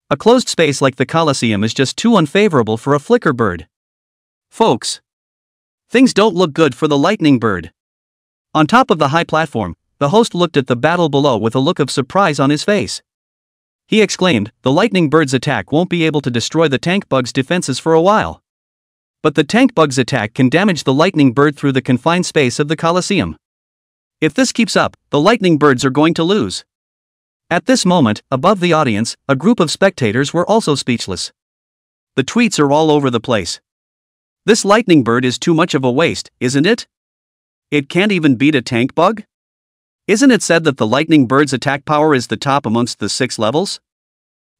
A closed space like the Colosseum is just too unfavorable for a flicker bird. Folks, things don't look good for the lightning bird. On top of the high platform, the host looked at the battle below with a look of surprise on his face. He exclaimed, "The lightning bird's attack won't be able to destroy the tank bug's defenses for a while. But the tank bug's attack can damage the lightning bird through the confined space of the Colosseum. If this keeps up, the lightning birds are going to lose." At this moment, above the audience, a group of spectators were also speechless. The tweets are all over the place. This lightning bird is too much of a waste, isn't it? It can't even beat a tank bug? Isn't it said that the lightning bird's attack power is the top amongst the 6 levels?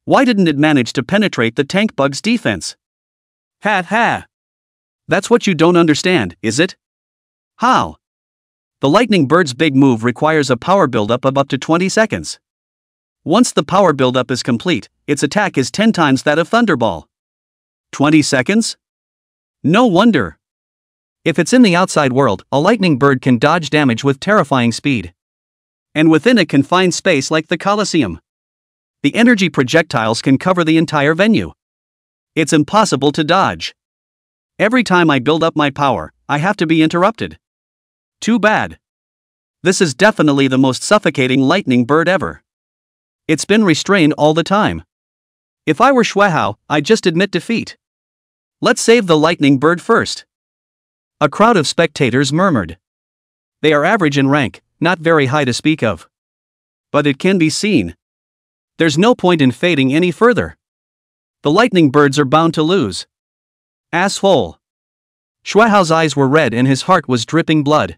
Why didn't it manage to penetrate the tank bug's defense? Ha ha! That's what you don't understand, is it? How? The lightning bird's big move requires a power buildup of up to 20 seconds. Once the power buildup is complete, its attack is 10 times that of Thunderball. 20 seconds? No wonder. If it's in the outside world, a lightning bird can dodge damage with terrifying speed. And within a confined space like the Colosseum, the energy projectiles can cover the entire venue. It's impossible to dodge. Every time I build up my power, I have to be interrupted. Too bad. This is definitely the most suffocating lightning bird ever. It's been restrained all the time. If I were Shuahao, I'd just admit defeat. Let's save the lightning bird first. A crowd of spectators murmured. They are average in rank, not very high to speak of. But it can be seen. There's no point in fading any further. The lightning birds are bound to lose. Asshole. Shuahao's eyes were red and his heart was dripping blood.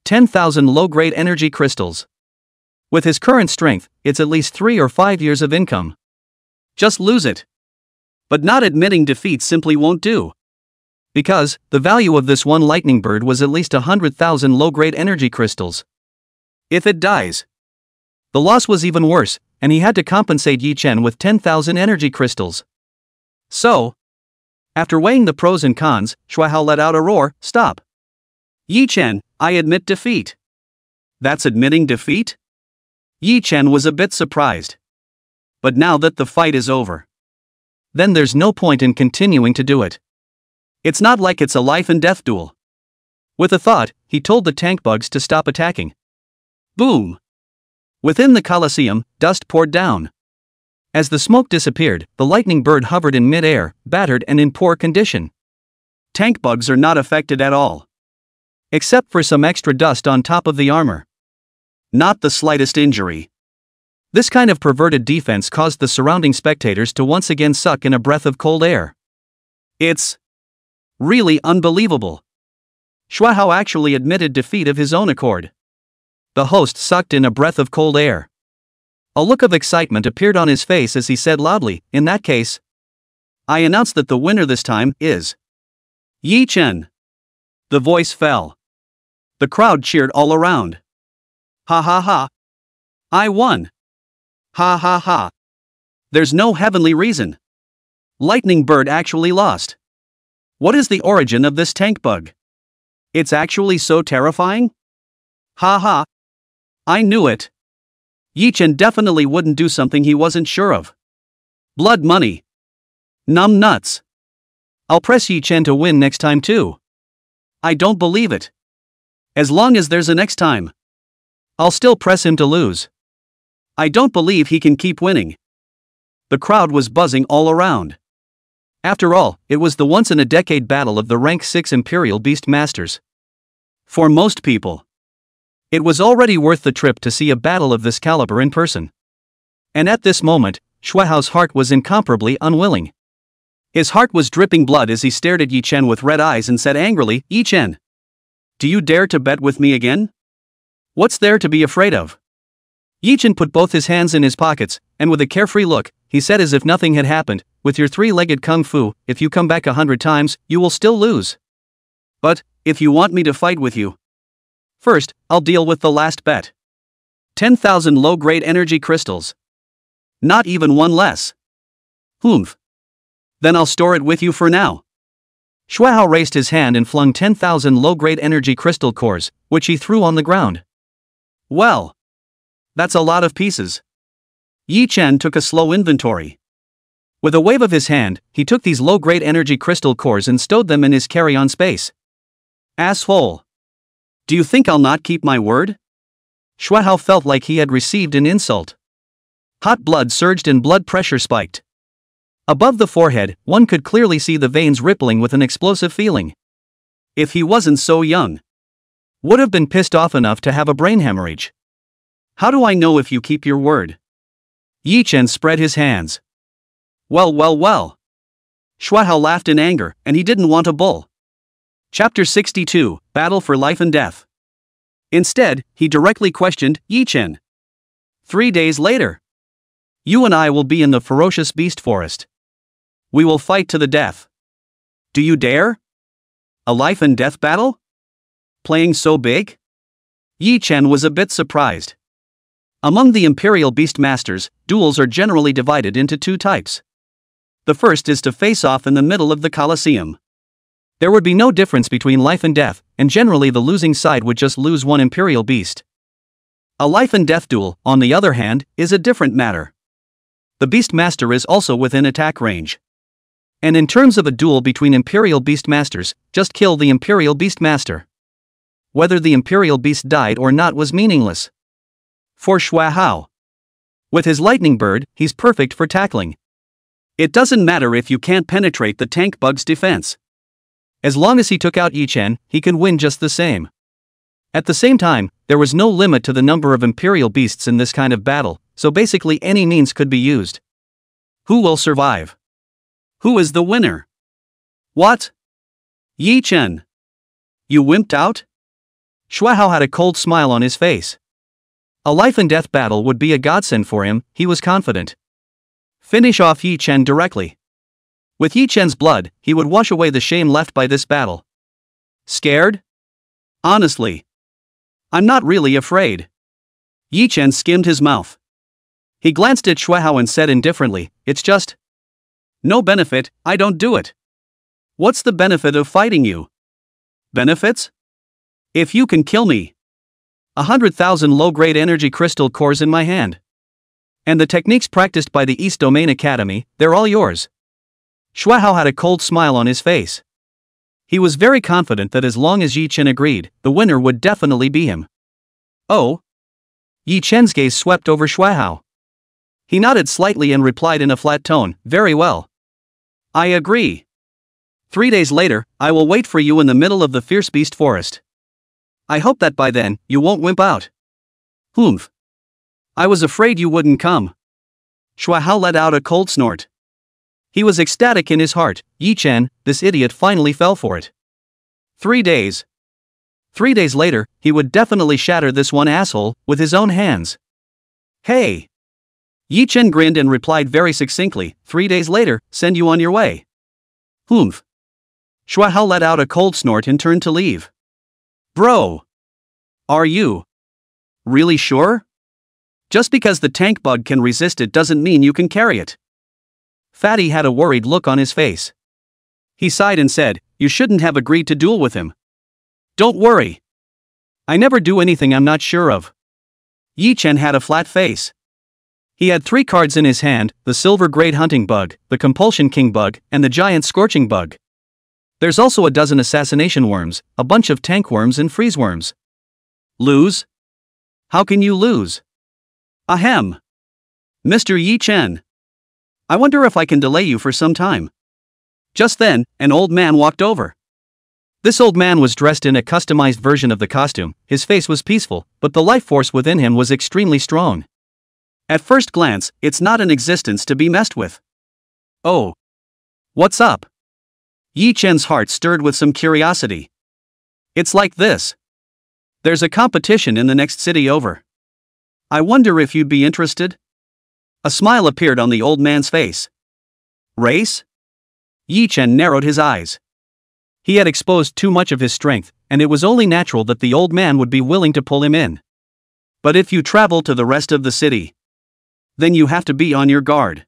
10,000 low-grade energy crystals. With his current strength, it's at least 3 or 5 years of income. Just lose it. But not admitting defeat simply won't do. Because, the value of this one lightning bird was at least 100,000 low-grade energy crystals. If it dies, the loss was even worse, and he had to compensate Yi Chen with 10,000 energy crystals. So, after weighing the pros and cons, Shuahao let out a roar, "Stop! Yi Chen, I admit defeat." That's admitting defeat? Yi Chen was a bit surprised. But now that the fight is over, then there's no point in continuing to do it. It's not like it's a life and death duel. With a thought, he told the tank bugs to stop attacking. Boom! Within the Colosseum, dust poured down. As the smoke disappeared, the lightning bird hovered in mid-air, battered and in poor condition. Tank bugs are not affected at all. Except for some extra dust on top of the armor. Not the slightest injury. This kind of perverted defense caused the surrounding spectators to once again suck in a breath of cold air. It's really unbelievable. Shuahao actually admitted defeat of his own accord. The host sucked in a breath of cold air. A look of excitement appeared on his face as he said loudly, "In that case, I announce that the winner this time is Yi Chen." The voice fell. The crowd cheered all around. "Ha ha ha. I won. Ha ha ha. There's no heavenly reason. Lightning Bird actually lost. What is the origin of this tank bug? It's actually so terrifying? Ha ha. I knew it. Yi Chen definitely wouldn't do something he wasn't sure of. Blood money. Numb nuts. I'll press Yi Chen to win next time too. I don't believe it. As long as there's a next time, I'll still press him to lose. I don't believe he can keep winning." The crowd was buzzing all around. After all, it was the once-in-a-decade battle of the rank 6 Imperial Beast Masters. For most people, it was already worth the trip to see a battle of this caliber in person. And at this moment, Shuahao's heart was incomparably unwilling. His heart was dripping blood as he stared at Yi Chen with red eyes and said angrily, "Yi Chen, do you dare to bet with me again? What's there to be afraid of?" Yi Chen put both his hands in his pockets, and with a carefree look, he said as if nothing had happened, "With your three-legged kung fu, if you come back 100 times, you will still lose. But, if you want me to fight with you, first, I'll deal with the last bet. 10,000 low-grade energy crystals. Not even one less. Humph. Then I'll store it with you for now." Shuahao raised his hand and flung 10,000 low-grade energy crystal cores, which he threw on the ground. "Well, that's a lot of pieces." Yi Chen took a slow inventory. With a wave of his hand, he took these low-grade energy crystal cores and stowed them in his carry-on space. "Asshole. Do you think I'll not keep my word?" Shuahao felt like he had received an insult. Hot blood surged and blood pressure spiked. Above the forehead, one could clearly see the veins rippling with an explosive feeling. If he wasn't so young, would have been pissed off enough to have a brain hemorrhage. "How do I know if you keep your word?" Yi Chen spread his hands. Well. Shuahao laughed in anger, and he didn't want a bull. Chapter 62, Battle for Life and Death. Instead, he directly questioned Yi Chen. 3 days later. "You and I will be in the ferocious beast forest. We will fight to the death. Do you dare? A life and death battle? Playing so big?" Yi Chen was a bit surprised. Among the Imperial Beast Masters, duels are generally divided into 2 types. The first is to face off in the middle of the Colosseum. There would be no difference between life and death, and generally the losing side would just lose one Imperial Beast. A life and death duel, on the other hand, is a different matter. The Beast Master is also within attack range. And in terms of a duel between Imperial Beast Masters, just kill the Imperial Beast Master. Whether the Imperial Beast died or not was meaningless. For Shuahao, with his lightning bird, he's perfect for tackling. It doesn't matter if you can't penetrate the tank bug's defense. As long as he took out Yi Chen, he can win just the same. At the same time, there was no limit to the number of Imperial Beasts in this kind of battle, so basically any means could be used. Who will survive? Who is the winner? What? Yi Chen. You wimped out? Shuahao had a cold smile on his face. A life and death battle would be a godsend for him, he was confident. Finish off Yi Chen directly. With Yi Chen's blood, he would wash away the shame left by this battle. Scared? Honestly, I'm not really afraid. Yi Chen skimmed his mouth. He glanced at Shuahao and said indifferently, "It's just no benefit, I don't do it. What's the benefit of fighting you? Benefits? If you can kill me. 100,000 low-grade energy crystal cores in my hand. And the techniques practiced by the East Domain Academy, they're all yours." Shuahao had a cold smile on his face. He was very confident that as long as Yi Chen agreed, the winner would definitely be him. Oh? Yi Chen's gaze swept over Shuahao. He nodded slightly and replied in a flat tone, "Very well. I agree. 3 days later, I will wait for you in the middle of the fierce beast forest. I hope that by then, you won't wimp out. Humph. I was afraid you wouldn't come. Shuai Hao let out a cold snort. He was ecstatic in his heart. Yi Chen, this idiot, finally fell for it. 3 days. 3 days later, he would definitely shatter this one asshole with his own hands. Hey! Yi Chen grinned and replied very succinctly, 3 days later, send you on your way. Humph. Shuai Hao let out a cold snort and turned to leave. Bro! Are you really sure? Just because the tank bug can resist it doesn't mean you can carry it. Fatty had a worried look on his face. He sighed and said, you shouldn't have agreed to duel with him. Don't worry. I never do anything I'm not sure of. Yi Chen had a flat face. He had 3 cards in his hand, the Silver Grade Hunting Bug, the Compulsion King Bug, and the Giant Scorching Bug. There's also a dozen Assassination Worms, a bunch of Tank Worms and Freeze Worms. Lose? How can you lose? Ahem. Mr. Yi Chen. I wonder if I can delay you for some time. Just then, an old man walked over. This old man was dressed in a customized version of the costume. His face was peaceful, but the life force within him was extremely strong. At first glance, it's not an existence to be messed with. Oh. What's up? Yi Chen's heart stirred with some curiosity. It's like this. There's a competition in the next city over. I wonder if you'd be interested? A smile appeared on the old man's face. Race? Yi Chen narrowed his eyes. He had exposed too much of his strength, and it was only natural that the old man would be willing to pull him in. But if you travel to the rest of the city, then you have to be on your guard.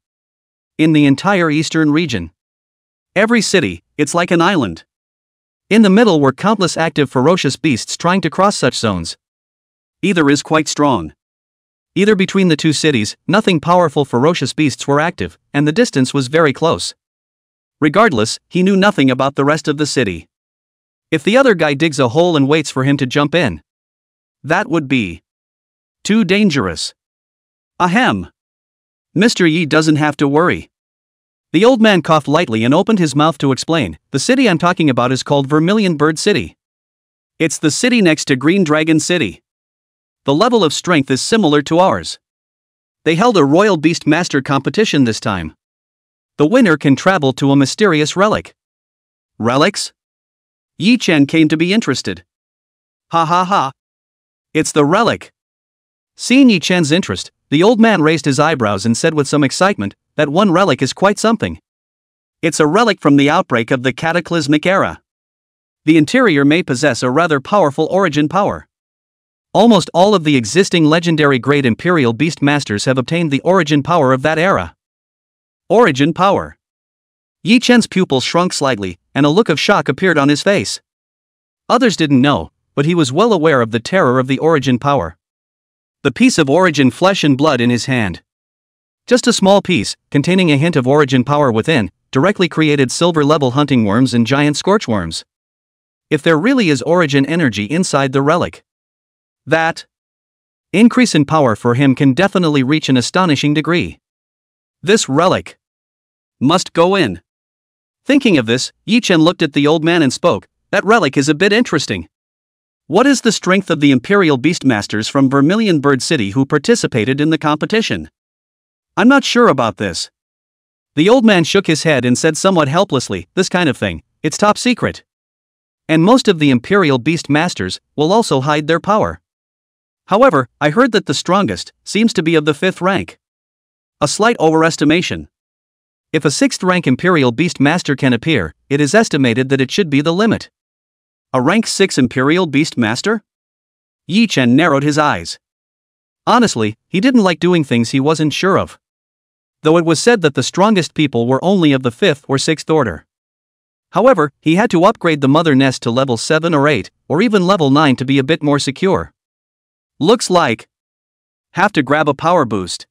In the entire eastern region, every city, it's like an island. In the middle were countless active ferocious beasts trying to cross such zones. Either is quite strong. Either between the 2 cities, nothing powerful ferocious beasts were active, and the distance was very close. Regardless, he knew nothing about the rest of the city. If the other guy digs a hole and waits for him to jump in, that would be too dangerous. Ahem. Mr. Yi doesn't have to worry. The old man coughed lightly and opened his mouth to explain. The city I'm talking about is called Vermilion Bird City. It's the city next to Green Dragon City. The level of strength is similar to ours. They held a Royal Beast Master competition this time. The winner can travel to a mysterious relic. Relics? Yi Chen came to be interested. Ha ha ha. It's the relic. Seeing Yi Chen's interest, the old man raised his eyebrows and said with some excitement, that one relic is quite something. It's a relic from the outbreak of the Cataclysmic Era. The interior may possess a rather powerful origin power. Almost all of the existing legendary grade Imperial Beast Masters have obtained the origin power of that era. Origin power. Yi Chen's pupils shrunk slightly, and a look of shock appeared on his face. Others didn't know, but he was well aware of the terror of the origin power. The piece of origin flesh and blood in his hand. Just a small piece, containing a hint of origin power within, directly created silver-level hunting worms and giant scorch worms. If there really is origin energy inside the relic, that increase in power for him can definitely reach an astonishing degree. This relic must go in. Thinking of this, Yi Chen looked at the old man and spoke, that relic is a bit interesting. What is the strength of the Imperial Beastmasters from Vermilion Bird City who participated in the competition? I'm not sure about this. The old man shook his head and said somewhat helplessly, this kind of thing, it's top secret. And most of the Imperial Beastmasters will also hide their power. However, I heard that the strongest seems to be of the 5th rank. A slight overestimation. If a 6th rank Imperial Beastmaster can appear, it is estimated that it should be the limit. A rank 6 Imperial Beastmaster? Yi Chen narrowed his eyes. Honestly, he didn't like doing things he wasn't sure of. Though it was said that the strongest people were only of the 5th or 6th order. However, he had to upgrade the mother nest to level 7 or 8, or even level 9 to be a bit more secure. Looks like have to grab a power boost.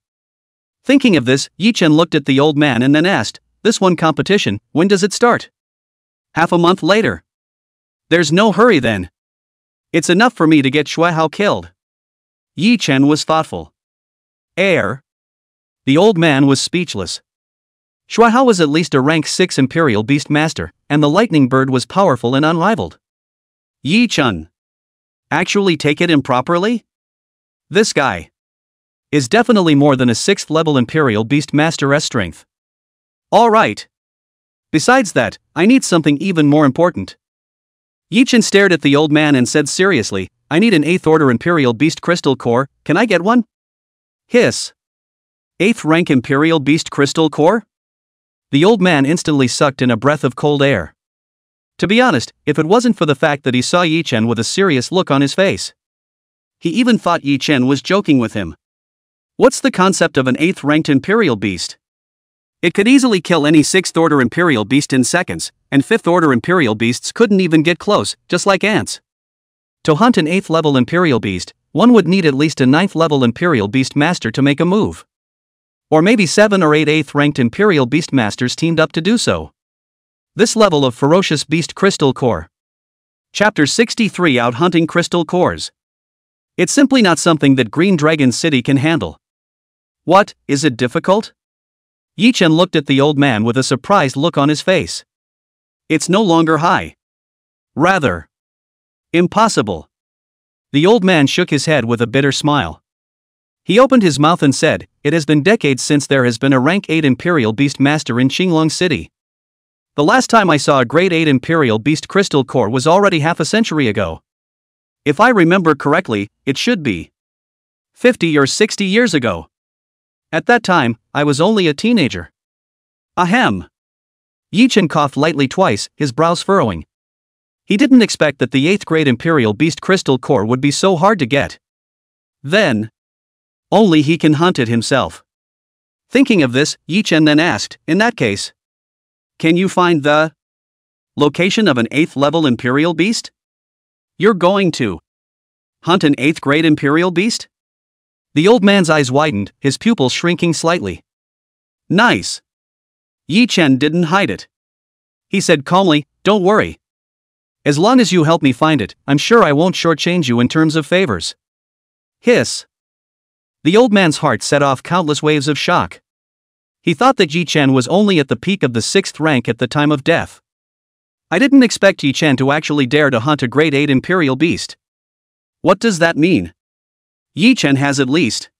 Thinking of this, Yi Chen looked at the old man and then asked, this one competition, when does it start? Half a month later. There's no hurry then. It's enough for me to get Shuai Hao killed. Yi Chen was thoughtful. Heir? The old man was speechless. Shuai Hao was at least a rank 6 Imperial Beastmaster, and the lightning bird was powerful and unrivaled. Yi-chun. Actually take it improperly? This guy is definitely more than a 6th level Imperial Beast Master's strength. Alright. Besides that, I need something even more important. Yi-chun stared at the old man and said seriously, I need an 8th order Imperial Beast Crystal Core, can I get one? Hiss. 8th rank Imperial Beast Crystal Core? The old man instantly sucked in a breath of cold air. To be honest, if it wasn't for the fact that he saw Yi-chun with a serious look on his face, he even thought Yi-chun was joking with him. What's the concept of an 8th ranked Imperial Beast? It could easily kill any 6th order Imperial Beast in seconds, and 5th order Imperial Beasts couldn't even get close, just like ants. To hunt an 8th level Imperial Beast, one would need at least a 9th level Imperial Beast Master to make a move. Or maybe 7 or 8 8th ranked Imperial Beast Masters teamed up to do so. This level of ferocious beast crystal core. Chapter 63 Out Hunting Crystal Cores. It's simply not something that Green Dragon City can handle. What, is it difficult? Yi-chun looked at the old man with a surprised look on his face. It's no longer high. Rather, impossible. The old man shook his head with a bitter smile. He opened his mouth and said, it has been decades since there has been a rank 8 Imperial Beast Master in Qinglong City. The last time I saw a grade 8 Imperial Beast Crystal Core was already half a century ago. If I remember correctly, it should be 50 or 60 years ago. At that time, I was only a teenager. Ahem. Yi-chun coughed lightly twice, his brows furrowing. He didn't expect that the 8th grade Imperial Beast Crystal Core would be so hard to get. Then, only he can hunt it himself. Thinking of this, Yi-chun then asked, in that case, can you find the location of an 8th level Imperial Beast? You're going to hunt an 8th grade Imperial Beast? The old man's eyes widened, his pupils shrinking slightly. Nice. Yi-chun didn't hide it. He said calmly, don't worry. As long as you help me find it, I'm sure I won't shortchange you in terms of favors. Hiss. The old man's heart set off countless waves of shock. He thought that Yi-chun was only at the peak of the 6th rank at the time of death. I didn't expect Yi-chun to actually dare to hunt a grade 8 Imperial Beast. What does that mean? Yi-chun has at least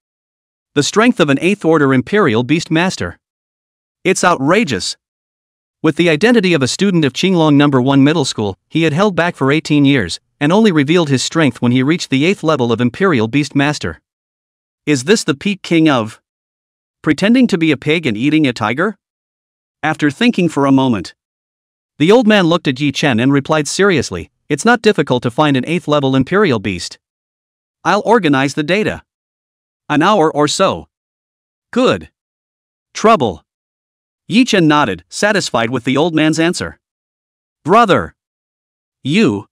the strength of an 8th order Imperial Beast Master. It's outrageous. With the identity of a student of Qinglong No. 1 Middle School, he had held back for 18 years, and only revealed his strength when he reached the 8th level of Imperial Beast Master. Is this the peak king of pretending to be a pig and eating a tiger? After thinking for a moment, the old man looked at Yi-chun and replied seriously, it's not difficult to find an 8th level Imperial Beast. I'll organize the data. An hour or so. Good. Trouble. Yi-chun nodded, satisfied with the old man's answer. Brother. You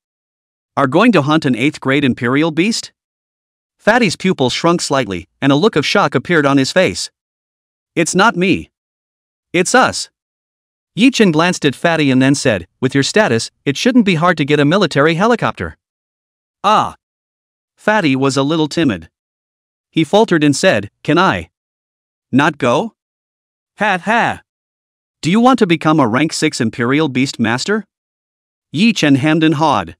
are going to hunt an 8th grade Imperial Beast? Fatty's pupil shrunk slightly, and a look of shock appeared on his face. It's not me. It's us. Yi-chun glanced at Fatty and then said, with your status, it shouldn't be hard to get a military helicopter. Ah. Fatty was a little timid. He faltered and said, can I not go? Ha ha. Do you want to become a rank 6 Imperial Beast Master? Yi-chun hemmed and hawed.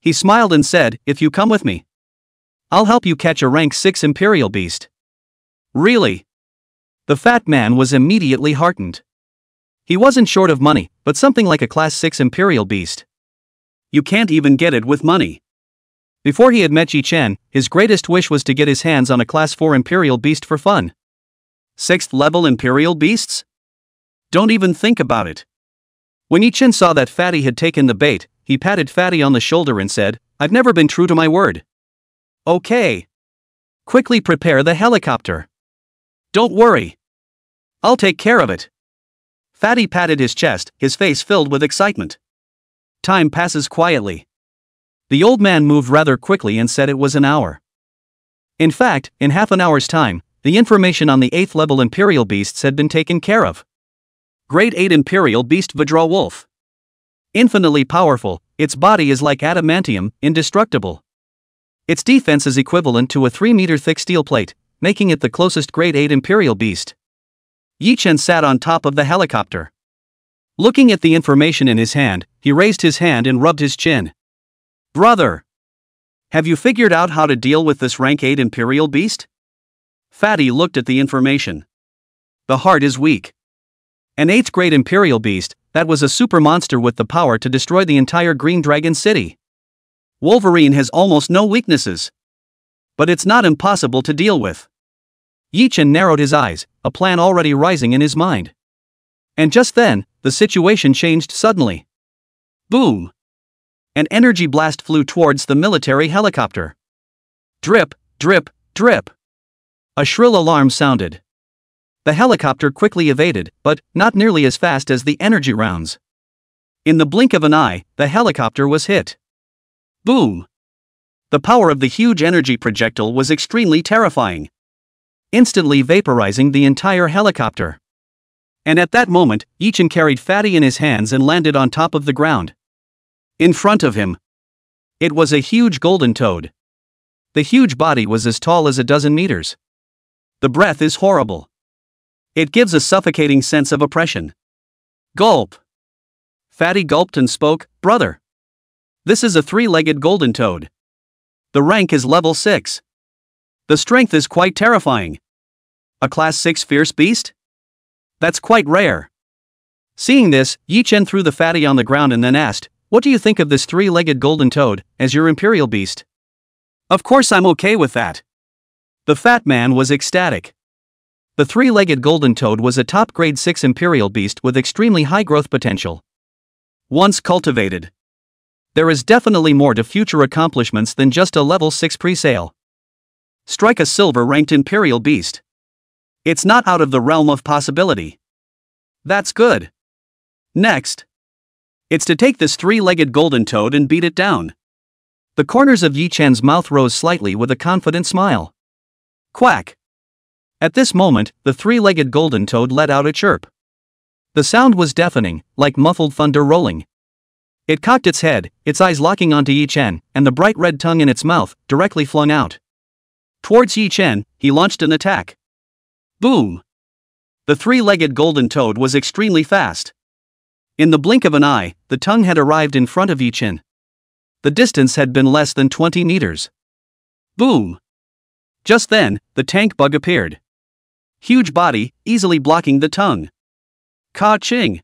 He smiled and said, if you come with me, I'll help you catch a rank 6 Imperial Beast. Really? The fat man was immediately heartened. He wasn't short of money, but something like a class 6 Imperial Beast. You can't even get it with money. Before he had met Yi-chun, his greatest wish was to get his hands on a class 4 Imperial Beast for fun. 6th level Imperial Beasts? Don't even think about it. When Yi-chun saw that Fatty had taken the bait, he patted Fatty on the shoulder and said, I've never been true to my word. Okay. Quickly prepare the helicopter. Don't worry. I'll take care of it. Fatty patted his chest, his face filled with excitement. Time passes quietly. The old man moved rather quickly and said it was an hour. In fact, in half an hour's time, the information on the 8th level Imperial Beasts had been taken care of. Grade 8 Imperial Beast Vidra Wolf. Infinitely powerful, its body is like adamantium, indestructible. Its defense is equivalent to a 3-meter thick steel plate, making it the closest grade 8 Imperial Beast. Yi-chun sat on top of the helicopter. Looking at the information in his hand, he raised his hand and rubbed his chin. Brother! Have you figured out how to deal with this rank 8 Imperial beast? Fatty looked at the information. The heart is weak. An 8th grade Imperial beast, that was a super monster with the power to destroy the entire Green Dragon City. Wolverine has almost no weaknesses. But it's not impossible to deal with. Yi Chen narrowed his eyes, a plan already rising in his mind. And just then, the situation changed suddenly. Boom! An energy blast flew towards the military helicopter. Drip, drip, drip. A shrill alarm sounded. The helicopter quickly evaded, but not nearly as fast as the energy rounds. In the blink of an eye, the helicopter was hit. Boom! The power of the huge energy projectile was extremely terrifying, instantly vaporizing the entire helicopter. And at that moment, Yi Chen carried Fatty in his hands and landed on top of the ground. In front of him, it was a huge golden toad. The huge body was as tall as 12 meters. The breath is horrible. It gives a suffocating sense of oppression. Gulp! Fatty gulped and spoke, Brother! This is a 3-legged golden toad. The rank is level 6. The strength is quite terrifying. A class 6 fierce beast? That's quite rare. Seeing this, Yi Chen threw the Fatty on the ground and then asked, What do you think of this 3-legged golden toad, as your Imperial beast? Of course I'm okay with that. The fat man was ecstatic. The 3-legged golden toad was a top grade 6 Imperial beast with extremely high growth potential. Once cultivated, there is definitely more to future accomplishments than just a level 6 pre-sale. Strike a silver-ranked Imperial beast. It's not out of the realm of possibility. That's good. Next, it's to take this 3-legged golden toad and beat it down. The corners of Yi Chen's mouth rose slightly with a confident smile. Quack! At this moment, the 3-legged golden toad let out a chirp. The sound was deafening, like muffled thunder rolling. It cocked its head, its eyes locking onto Yi Chen, and the bright red tongue in its mouth, directly flung out. Towards Yi Chen, he launched an attack. Boom! The 3-legged golden toad was extremely fast. In the blink of an eye, the tongue had arrived in front of Yi Chen. The distance had been less than 20 meters. Boom! Just then, the tank bug appeared. Huge body, easily blocking the tongue. Ka-ching!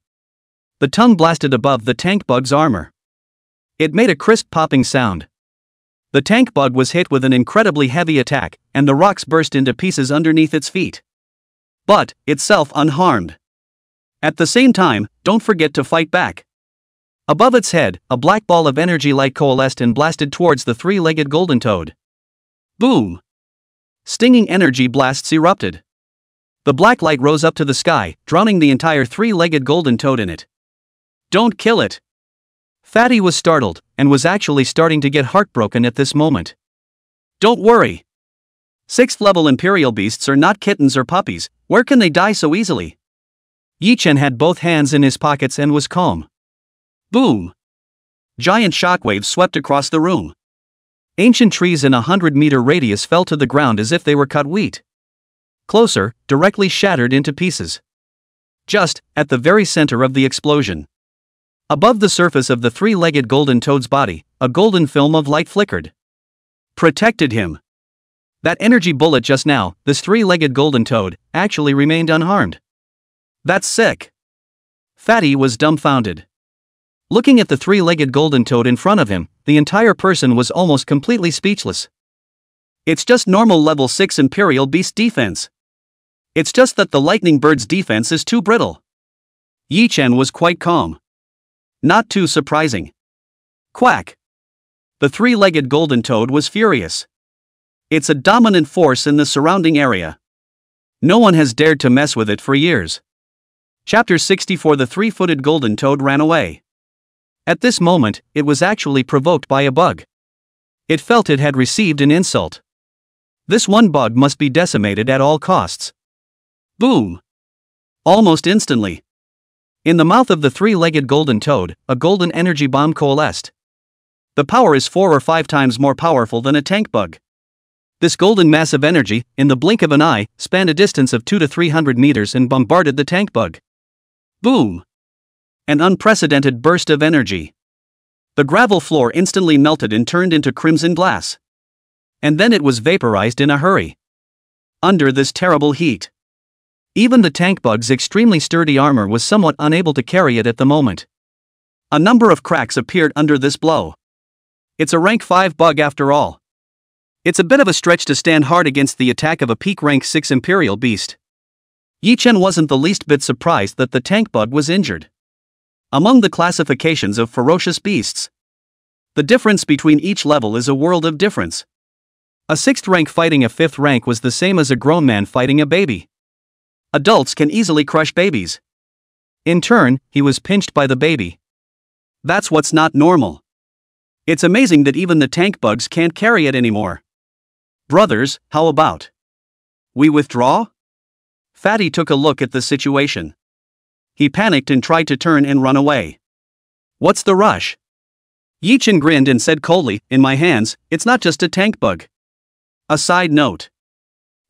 The tongue blasted above the tank bug's armor. It made a crisp popping sound. The tank bug was hit with an incredibly heavy attack, and the rocks burst into pieces underneath its feet. But, itself unharmed. At the same time, don't forget to fight back. Above its head, a black ball of energy light coalesced and blasted towards the 3-legged golden toad. Boom! Stinging energy blasts erupted. The black light rose up to the sky, drowning the entire 3-legged golden toad in it. Don't kill it! Fatty was startled, and was actually starting to get heartbroken at this moment. Don't worry. 6th level Imperial beasts are not kittens or puppies, where can they die so easily? Yi Chen had both hands in his pockets and was calm. Boom! Giant shockwaves swept across the room. Ancient trees in a 100-meter radius fell to the ground as if they were cut wheat. Closer, directly shattered into pieces. Just, at the very center of the explosion. Above the surface of the 3-legged golden toad's body, a golden film of light flickered. Protected him. That energy bullet just now, this 3-legged golden toad, actually remained unharmed. That's sick. Fatty was dumbfounded. Looking at the 3-legged golden toad in front of him, the entire person was almost completely speechless. It's just normal level 6 Imperial beast defense. It's just that the lightning bird's defense is too brittle. Yi Chen was quite calm. Not too surprising. Quack! The 3-legged golden toad was furious. It's a dominant force in the surrounding area. No one has dared to mess with it for years. Chapter 64. The 3-footed golden toad ran away. At this moment, it was actually provoked by a bug. It felt it had received an insult. This one bug must be decimated at all costs. Boom! Almost instantly. In the mouth of the 3-legged golden toad, a golden energy bomb coalesced. The power is 4 or 5 times more powerful than a tank bug. This golden mass of energy, in the blink of an eye, spanned a distance of 200 to 300 meters and bombarded the tank bug. Boom! An unprecedented burst of energy. The gravel floor instantly melted and turned into crimson glass. And then it was vaporized in a hurry. Under this terrible heat, even the tank bug's extremely sturdy armor was somewhat unable to carry it at the moment. A number of cracks appeared under this blow. It's a rank 5 bug after all. It's a bit of a stretch to stand hard against the attack of a peak rank 6 Imperial beast. Yi Chen wasn't the least bit surprised that the tank bug was injured. Among the classifications of ferocious beasts, the difference between each level is a world of difference. A 6th rank fighting a 5th rank was the same as a grown man fighting a baby. Adults can easily crush babies. In turn, he was pinched by the baby. That's what's not normal. It's amazing that even the tank bugs can't carry it anymore. Brothers, how about we withdraw? Fatty took a look at the situation. He panicked and tried to turn and run away. What's the rush? Yi Chen grinned and said coldly, in my hands, it's not just a tank bug. A side note.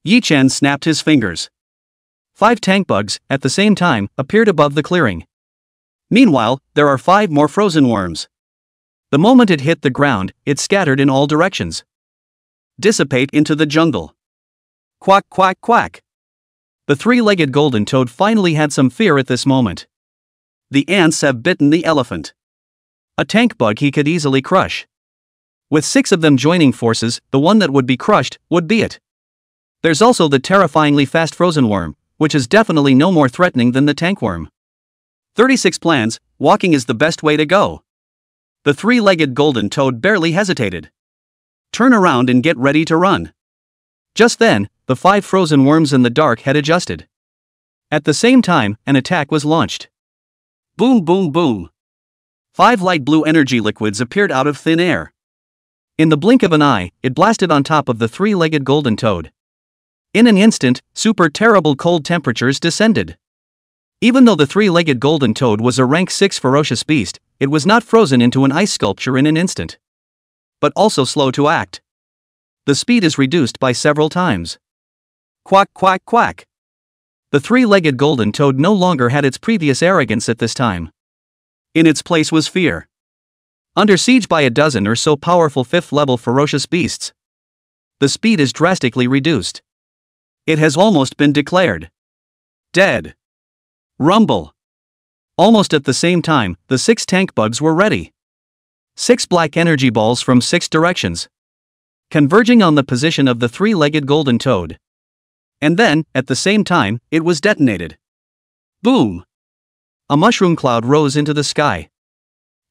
Yi Chen snapped his fingers. 5 tank bugs, at the same time, appeared above the clearing. Meanwhile, there are 5 more frozen worms. The moment it hit the ground, it scattered in all directions. Dissipate into the jungle. Quack quack quack. The 3-legged golden toad finally had some fear at this moment. The ants have bitten the elephant. A tank bug he could easily crush. With 6 of them joining forces, the one that would be crushed would be it. There's also the terrifyingly fast frozen worm, which is definitely no more threatening than the tank worm. 36 plans, walking is the best way to go. The 3-legged golden toad barely hesitated. Turn around and get ready to run. Just then, the 5 frozen worms in the dark had adjusted. At the same time, an attack was launched. Boom boom boom. 5 light blue energy liquids appeared out of thin air. In the blink of an eye, it blasted on top of the 3-legged golden toad. In an instant, super terrible cold temperatures descended. Even though the 3-legged golden toad was a rank 6 ferocious beast, it was not frozen into an ice sculpture in an instant. But also slow to act. The speed is reduced by several times. Quack quack quack. The 3-legged golden toad no longer had its previous arrogance at this time. In its place was fear. Under siege by a dozen or so powerful 5th-level ferocious beasts, the speed is drastically reduced. It has almost been declared dead. Rumble. Almost at the same time, the 6 tank bugs were ready. 6 black energy balls from 6 directions, converging on the position of the 3-legged golden toad. And then, at the same time, it was detonated. Boom! A mushroom cloud rose into the sky.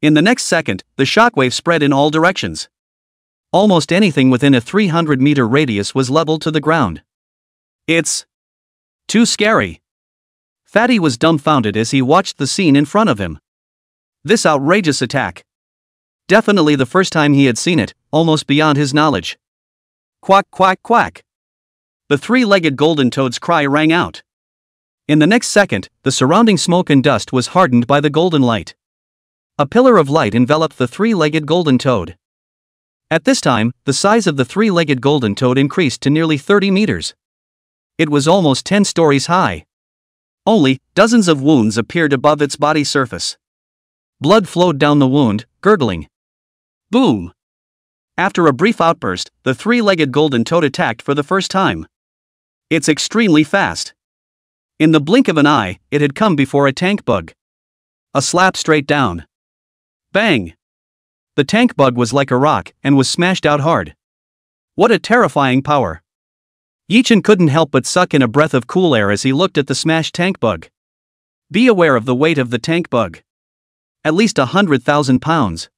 In the next second, the shockwave spread in all directions. Almost anything within a 300-meter radius was leveled to the ground. It's too scary. Fatty was dumbfounded as he watched the scene in front of him. This outrageous attack. Definitely the first time he had seen it, almost beyond his knowledge. Quack quack quack. The 3-legged golden toad's cry rang out. In the next second, the surrounding smoke and dust was hardened by the golden light. A pillar of light enveloped the 3-legged golden toad. At this time, the size of the 3-legged golden toad increased to nearly 30 meters. It was almost 10 stories high. Only, dozens of wounds appeared above its body surface. Blood flowed down the wound, gurgling. Boom! After a brief outburst, the 3-legged golden toad attacked for the first time. It's extremely fast. In the blink of an eye, it had come before a tank bug. A slap straight down. Bang! The tank bug was like a rock and was smashed out hard. What a terrifying power. Yi Chen couldn't help but suck in a breath of cool air as he looked at the smashed tank bug. Be aware of the weight of the tank bug. At least 100,000 pounds.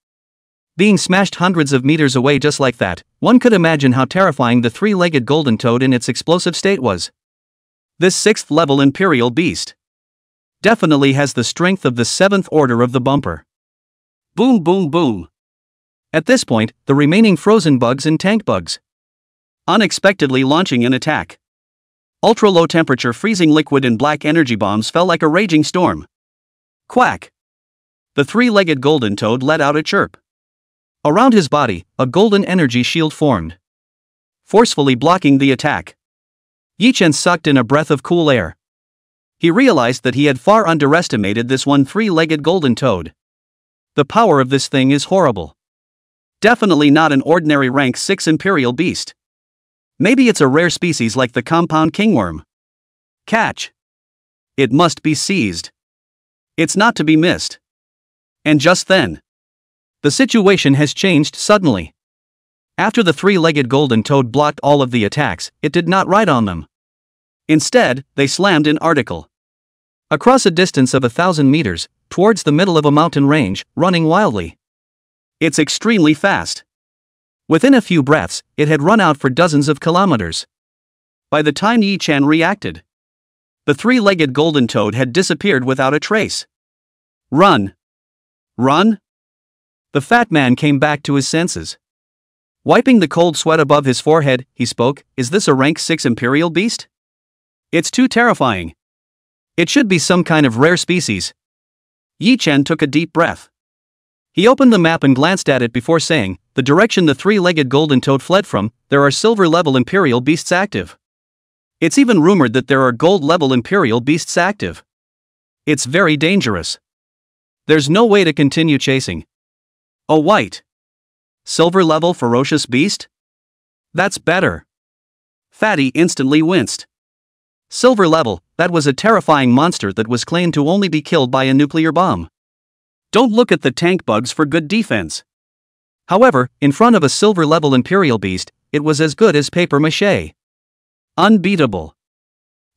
Being smashed hundreds of meters away just like that, one could imagine how terrifying the 3-legged golden toad in its explosive state was. This 6th-level Imperial beast definitely has the strength of the 7th order of the bumper. Boom boom boom. At this point, the remaining frozen bugs and tank bugs unexpectedly launching an attack. Ultra-low temperature freezing liquid and black energy bombs fell like a raging storm. Quack! The 3-legged golden toad let out a chirp. Around his body, a golden energy shield formed, forcefully blocking the attack. Yi Chen sucked in a breath of cool air. He realized that he had far underestimated this one three-legged golden toad. The power of this thing is horrible. Definitely not an ordinary rank 6 imperial beast. Maybe it's a rare species like the compound kingworm. Catch. It must be seized. It's not to be missed. And just then, the situation has changed suddenly. After the three-legged golden toad blocked all of the attacks, it did not ride on them. Instead, they slammed in article. Across a distance of 1,000 meters, towards the middle of a mountain range, running wildly. It's extremely fast. Within a few breaths, it had run out for dozens of kilometers. By the time Yi Chen reacted, the three-legged golden toad had disappeared without a trace. Run! Run! The fat man came back to his senses. Wiping the cold sweat above his forehead, he spoke, "Is this a rank 6 imperial beast? It's too terrifying. It should be some kind of rare species." Yi Chen took a deep breath. He opened the map and glanced at it before saying, "The direction the three-legged golden toad fled from, there are silver-level imperial beasts active. It's even rumored that there are gold-level imperial beasts active. It's very dangerous. There's no way to continue chasing." "Oh, white. Silver-level ferocious beast? That's better." Fatty instantly winced. Silver level, that was a terrifying monster that was claimed to only be killed by a nuclear bomb. Don't look at the tank bugs for good defense. However, in front of a silver level imperial beast, it was as good as paper mache. Unbeatable.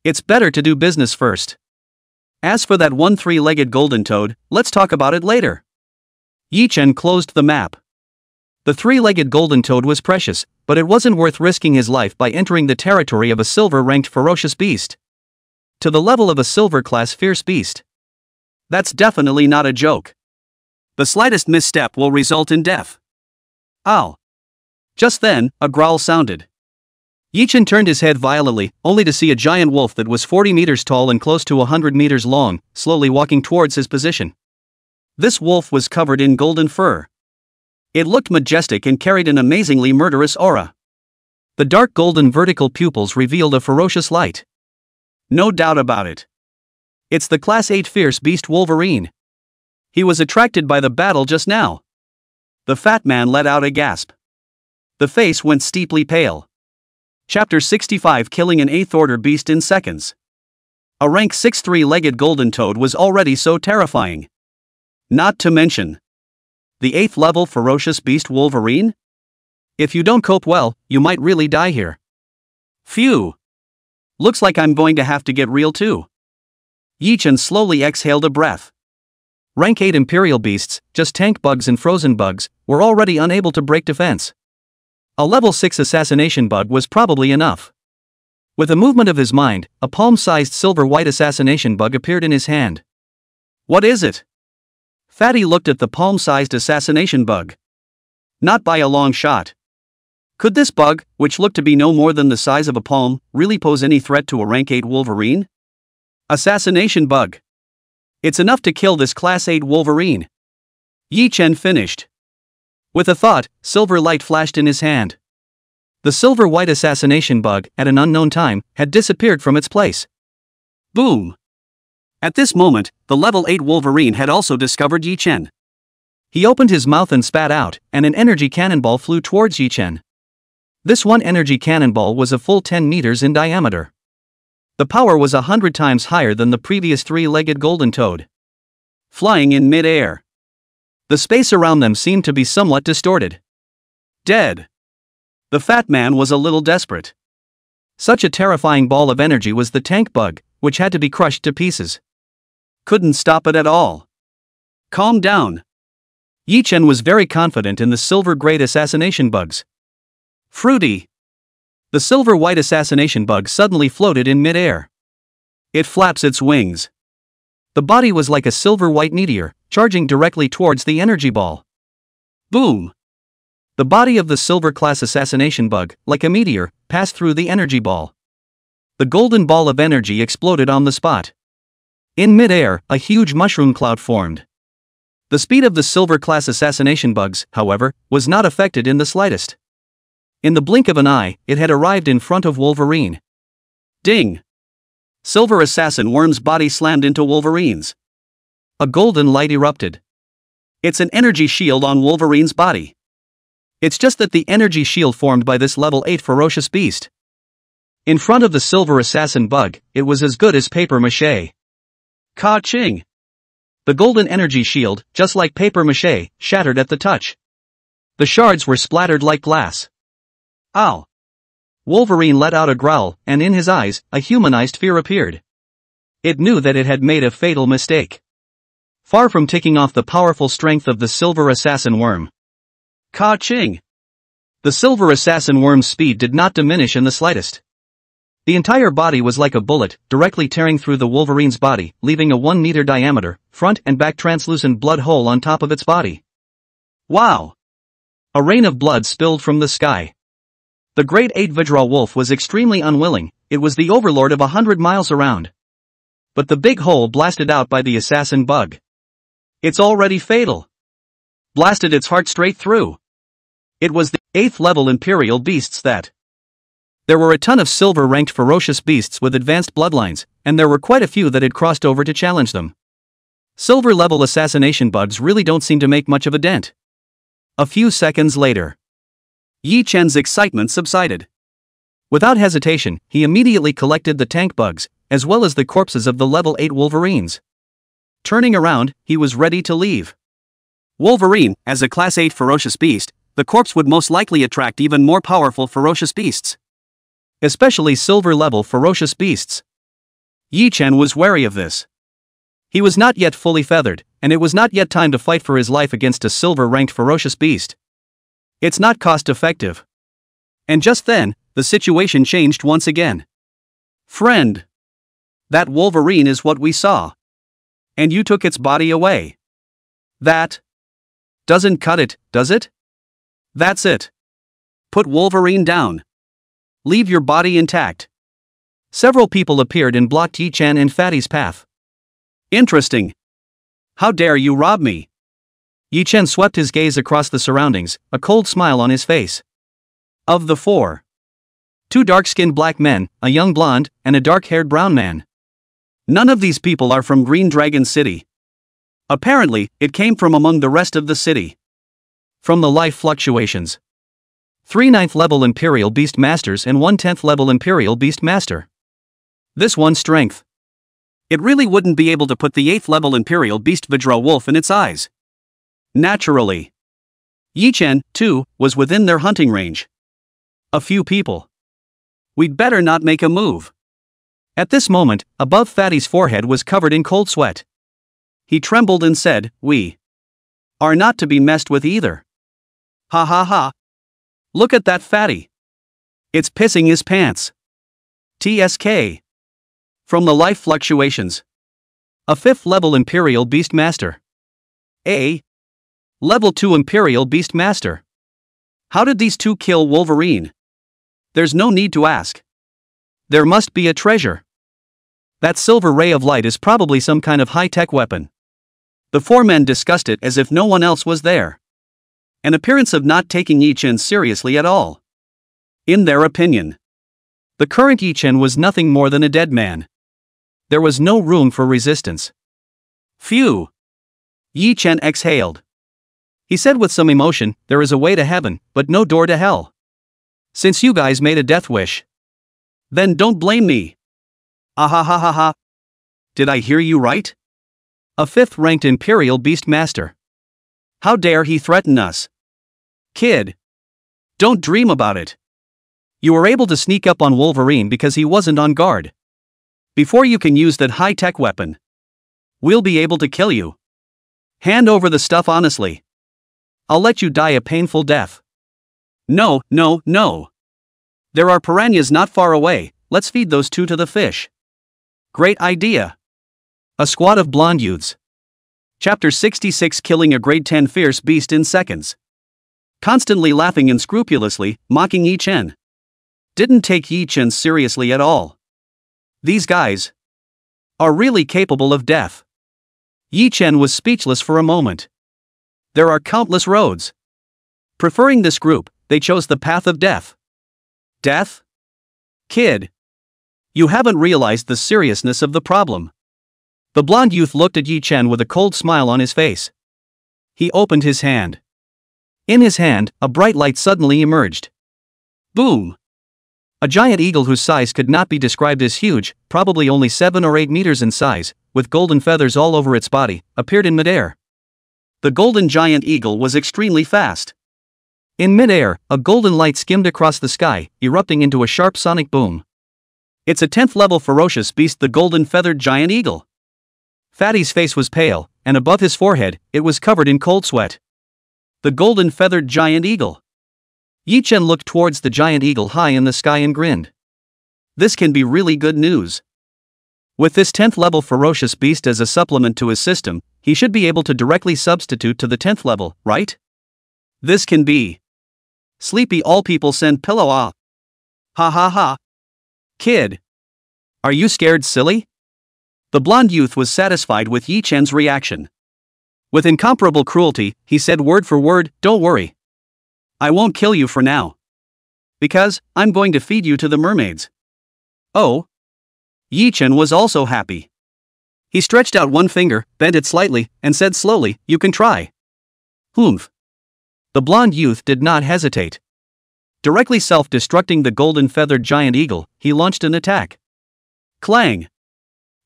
It's better to do business first. As for that one three-legged golden toad, let's talk about it later. Yi Chen closed the map. The three-legged golden toad was precious, but it wasn't worth risking his life by entering the territory of a silver-ranked ferocious beast. To the level of a silver-class fierce beast. That's definitely not a joke. The slightest misstep will result in death. Ow. Just then, a growl sounded. Yi Chen turned his head violently, only to see a giant wolf that was 40 meters tall and close to 100 meters long, slowly walking towards his position. This wolf was covered in golden fur. It looked majestic and carried an amazingly murderous aura. The dark golden vertical pupils revealed a ferocious light. No doubt about it. It's the Class 8 fierce beast Wolverine. He was attracted by the battle just now. The fat man let out a gasp. The face went steeply pale. Chapter 65, Killing an 8th Order Beast in Seconds. A rank 6 three-legged golden toad was already so terrifying. Not to mention the 8th level ferocious beast Wolverine? If you don't cope well, you might really die here. Phew. Looks like I'm going to have to get real too. Yi Chen slowly exhaled a breath. Rank 8 imperial beasts, just tank bugs and frozen bugs, were already unable to break defense. A level 6 assassination bug was probably enough. With a movement of his mind, a palm-sized silver-white assassination bug appeared in his hand. What is it? Fatty looked at the palm-sized assassination bug. Not by a long shot. Could this bug, which looked to be no more than the size of a palm, really pose any threat to a rank 8 Wolverine? Assassination bug. It's enough to kill this Class 8 Wolverine. Yi Chen finished. With a thought, silver light flashed in his hand. The silver-white assassination bug, at an unknown time, had disappeared from its place. Boom! At this moment, the level 8 Wolverine had also discovered Yi Chen. He opened his mouth and spat out, and an energy cannonball flew towards Yi Chen. This one energy cannonball was a full 10 meters in diameter. The power was 100 times higher than the previous three-legged golden toad. Flying in mid-air. The space around them seemed to be somewhat distorted. Dead. The fat man was a little desperate. Such a terrifying ball of energy was the tank bug, which had to be crushed to pieces. Couldn't stop it at all. Calm down. Yi Chen was very confident in the silver-grade assassination bugs. Fruity. The silver-white assassination bug suddenly floated in mid-air. It flaps its wings. The body was like a silver-white meteor, charging directly towards the energy ball. Boom! The body of the silver-class assassination bug, like a meteor, passed through the energy ball. The golden ball of energy exploded on the spot. In mid-air, a huge mushroom cloud formed. The speed of the silver-class assassination bugs, however, was not affected in the slightest. In the blink of an eye, it had arrived in front of Wolverine. Ding! Silver Assassin Worm's body slammed into Wolverine's. A golden light erupted. It's an energy shield on Wolverine's body. It's just that the energy shield formed by this level 8 ferocious beast. In front of the Silver Assassin bug, it was as good as paper mache. Ka-ching! The golden energy shield, just like paper mache, shattered at the touch. The shards were splattered like glass. Ow! Wolverine let out a growl, and in his eyes, a humanized fear appeared. It knew that it had made a fatal mistake. Far from taking off the powerful strength of the Silver Assassin Worm. Ka-ching! The Silver Assassin Worm's speed did not diminish in the slightest. The entire body was like a bullet, directly tearing through the Wolverine's body, leaving a 1-meter diameter, front and back translucent blood hole on top of its body. Wow! A rain of blood spilled from the sky. The Great 8 Vidra Wolf was extremely unwilling, it was the overlord of 100 miles around. But the big hole blasted out by the assassin bug. It's already fatal. Blasted its heart straight through. It was the 8th level Imperial beasts that. There were a ton of silver-ranked ferocious beasts with advanced bloodlines, and there were quite a few that had crossed over to challenge them. Silver-level assassination bugs really don't seem to make much of a dent. A few seconds later, Yi Chen's excitement subsided. Without hesitation, he immediately collected the tank bugs, as well as the corpses of the level 8 Wolverines. Turning around, he was ready to leave. Wolverine, as a Class 8 ferocious beast, the corpse would most likely attract even more powerful ferocious beasts. Especially silver-level ferocious beasts. Yi Chen was wary of this. He was not yet fully feathered, and it was not yet time to fight for his life against a silver-ranked ferocious beast. It's not cost-effective. And just then, the situation changed once again. Friend. That Wolverine is what we saw. And you took its body away. That doesn't cut it, does it? That's it. Put Wolverine down. Leave your body intact. Several people appeared and blocked Yi Chen and Fatty's path. Interesting. How dare you rob me? Yi Chen swept his gaze across the surroundings, a cold smile on his face. Of the 4. 2 dark-skinned black men, a young blonde, and a dark-haired brown man. None of these people are from Green Dragon City. Apparently, it came from among the rest of the city. From the life fluctuations. 3 9th level Imperial Beast Masters and 1 10th level Imperial Beast Master. This one strength. It really wouldn't be able to put the 8th level Imperial Beast Vidra Wolf in its eyes. Naturally. Yi Chen, too, was within their hunting range. A few people. We'd better not make a move. At this moment, above Fatty's forehead was covered in cold sweat. He trembled and said, "We are not to be messed with either. Ha ha ha. Look at that Fatty. It's pissing his pants. TSK. From the life fluctuations. A 5th level Imperial Beast Master. A. Level 2 Imperial Beast Master. How did these two kill Wolverine? There's no need to ask. There must be a treasure. That silver ray of light is probably some kind of high-tech weapon. The 4 men discussed it as if no one else was there. An appearance of not taking Yi Chen seriously at all. In their opinion, the current Yi Chen was nothing more than a dead man. There was no room for resistance. Phew! Yi Chen exhaled. He said with some emotion, "There is a way to heaven, but no door to hell. Since you guys made a death wish, then don't blame me." Ah ha ha ha ha. Did I hear you right? A 5th ranked Imperial Beast Master. How dare he threaten us? Kid. Don't dream about it. You were able to sneak up on Wolverine because he wasn't on guard. Before you can use that high-tech weapon, we'll be able to kill you. Hand over the stuff honestly. I'll let you die a painful death. No, no, no. There are piranhas not far away, let's feed those 2 to the fish. Great idea. A squad of blonde youths. Chapter 66 Killing a grade 10 fierce beast in seconds. Constantly laughing and scrupulously mocking Yi Chen. Didn't take Yi Chen seriously at all. These guys are really capable of death. Yi Chen was speechless for a moment. There are countless roads. Preferring this group, they chose the path of death. Death? Kid. You haven't realized the seriousness of the problem. The blonde youth looked at Yi Chen with a cold smile on his face. He opened his hand. In his hand, a bright light suddenly emerged. Boom! A giant eagle whose size could not be described as huge, probably only 7 or 8 meters in size, with golden feathers all over its body, appeared in midair. The golden giant eagle was extremely fast. In midair, a golden light skimmed across the sky, erupting into a sharp sonic boom. It's a 10th level ferocious beast, the golden feathered giant eagle. Fatty's face was pale, and above his forehead, it was covered in cold sweat. The golden feathered giant eagle. Yi Chen looked towards the giant eagle high in the sky and grinned. This can be really good news. With this 10th level ferocious beast as a supplement to his system, he should be able to directly substitute to the 10th level, right? This can be. Sleepy all people send pillow off. Ha ha ha. Kid. Are you scared, silly? The blonde youth was satisfied with Yi Chen's reaction. With incomparable cruelty, he said word for word, "Don't worry. I won't kill you for now. Because, I'm going to feed you to the mermaids." Oh? Yi Chen was also happy. He stretched out one finger, bent it slightly, and said slowly, "You can try." Humph. The blonde youth did not hesitate. Directly self-destructing the golden-feathered giant eagle, he launched an attack. Clang!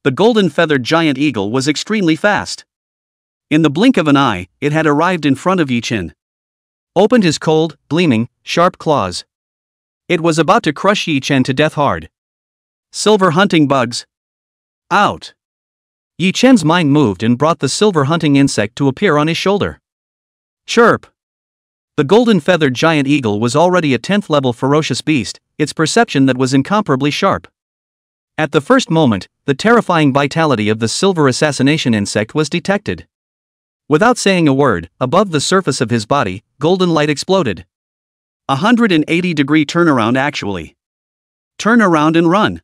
The golden-feathered giant eagle was extremely fast. In the blink of an eye, it had arrived in front of Yi Chen. Opened his cold, gleaming, sharp claws. It was about to crush Yi Chen to death hard. Silver hunting bugs. Out! Yi Chen's mind moved and brought the silver hunting insect to appear on his shoulder. Chirp! The golden-feathered giant eagle was already a 10th level ferocious beast, its perception that was incomparably sharp. At the first moment, the terrifying vitality of the silver assassination insect was detected. Without saying a word, above the surface of his body, golden light exploded. 180-degree turnaround actually. Turn around and run.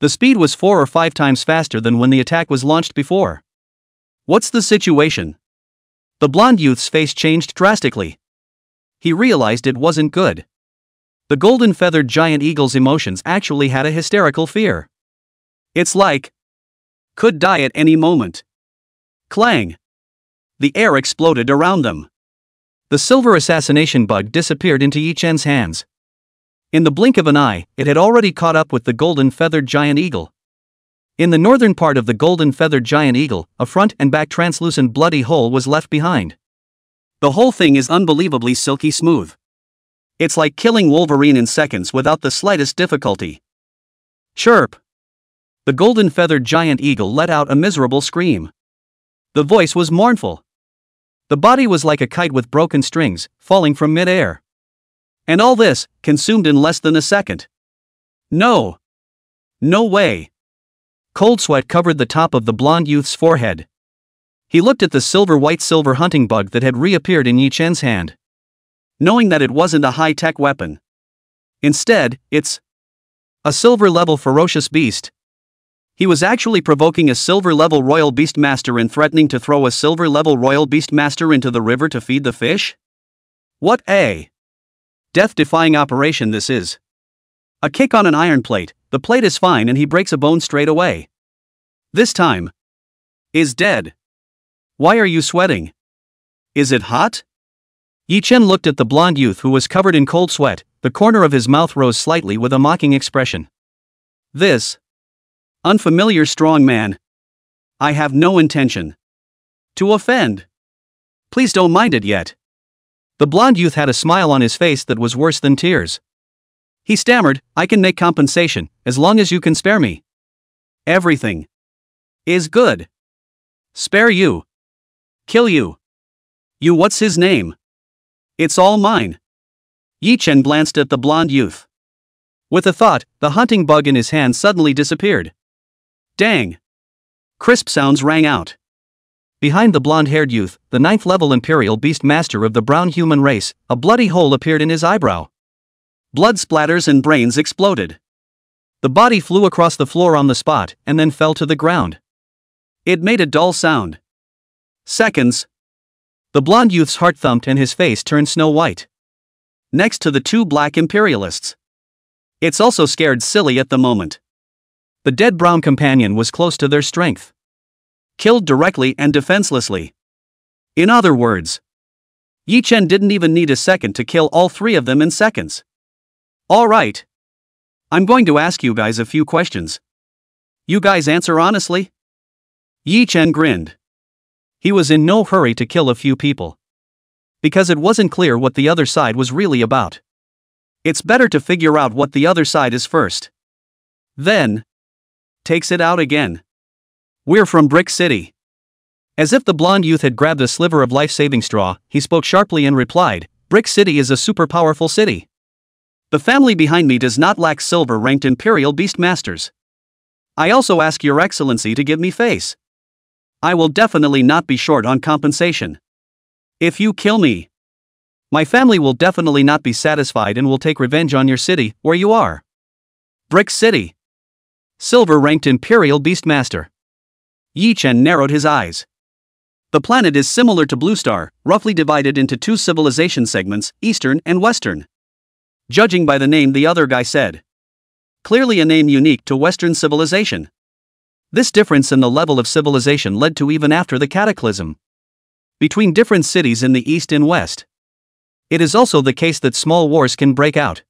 The speed was 4 or 5 times faster than when the attack was launched before. What's the situation? The blonde youth's face changed drastically. He realized it wasn't good. The golden-feathered giant eagle's emotions actually had a hysterical fear. It's like could die at any moment. Clang! The air exploded around them. The silver assassination bug disappeared into Yi Chen's hands. In the blink of an eye, it had already caught up with the golden-feathered giant eagle. In the northern part of the golden-feathered giant eagle, a front and back translucent bloody hole was left behind. The whole thing is unbelievably silky smooth. It's like killing Wolverine in seconds without the slightest difficulty. Chirp! The golden-feathered giant eagle let out a miserable scream. The voice was mournful. The body was like a kite with broken strings, falling from mid-air. And all this, consumed in less than a second. No! No way! Cold sweat covered the top of the blonde youth's forehead. He looked at the silver hunting bug that had reappeared in Yi Chen's hand. Knowing that it wasn't a high-tech weapon. Instead, it's a silver-level ferocious beast. He was actually provoking a silver-level royal beastmaster and threatening to throw a silver-level royal beastmaster into the river to feed the fish? What a death-defying operation this is. A kick on an iron plate, the plate is fine and he breaks a bone straight away. This time is dead. Why are you sweating? Is it hot? Yi Chen looked at the blonde youth who was covered in cold sweat, the corner of his mouth rose slightly with a mocking expression. This unfamiliar strong man. I have no intention to offend. Please don't mind it yet. The blonde youth had a smile on his face that was worse than tears. He stammered, I can make compensation, as long as you can spare me. Everything is good. Spare you. Kill you. You what's his name? It's all mine. Yi Chen glanced at the blonde youth. With a thought, the hunting bug in his hand suddenly disappeared. Dang! Crisp sounds rang out. Behind the blonde-haired youth, the 9th-level Imperial Beast Master of the brown human race, a bloody hole appeared in his eyebrow. Blood splatters and brains exploded. The body flew across the floor on the spot and then fell to the ground. It made a dull sound. Seconds. The blonde youth's heart thumped and his face turned snow white. Next to the 2 black Imperialists. It's also scared silly at the moment. The dead brown companion was close to their strength. Killed directly and defenselessly. In other words, Yi Chen didn't even need a second to kill all three of them in seconds. Alright. I'm going to ask you guys a few questions. You guys answer honestly? Yi Chen grinned. He was in no hurry to kill a few people. Because it wasn't clear what the other side was really about. It's better to figure out what the other side is first. Then, takes it out again. We're from Brick City. As if the blonde youth had grabbed a sliver of life-saving straw, he spoke sharply and replied, Brick City is a super powerful city. The family behind me does not lack silver-ranked Imperial Beastmasters. I also ask Your Excellency to give me face. I will definitely not be short on compensation. If you kill me, my family will definitely not be satisfied and will take revenge on your city, where you are. Brick City. Silver-ranked Imperial Beastmaster. Yi Chen narrowed his eyes. The planet is similar to Blue Star, roughly divided into two civilization segments, Eastern and Western. Judging by the name, the other guy said. Clearly a name unique to Western civilization. This difference in the level of civilization led to even after the cataclysm between different cities in the East and West. It is also the case that small wars can break out.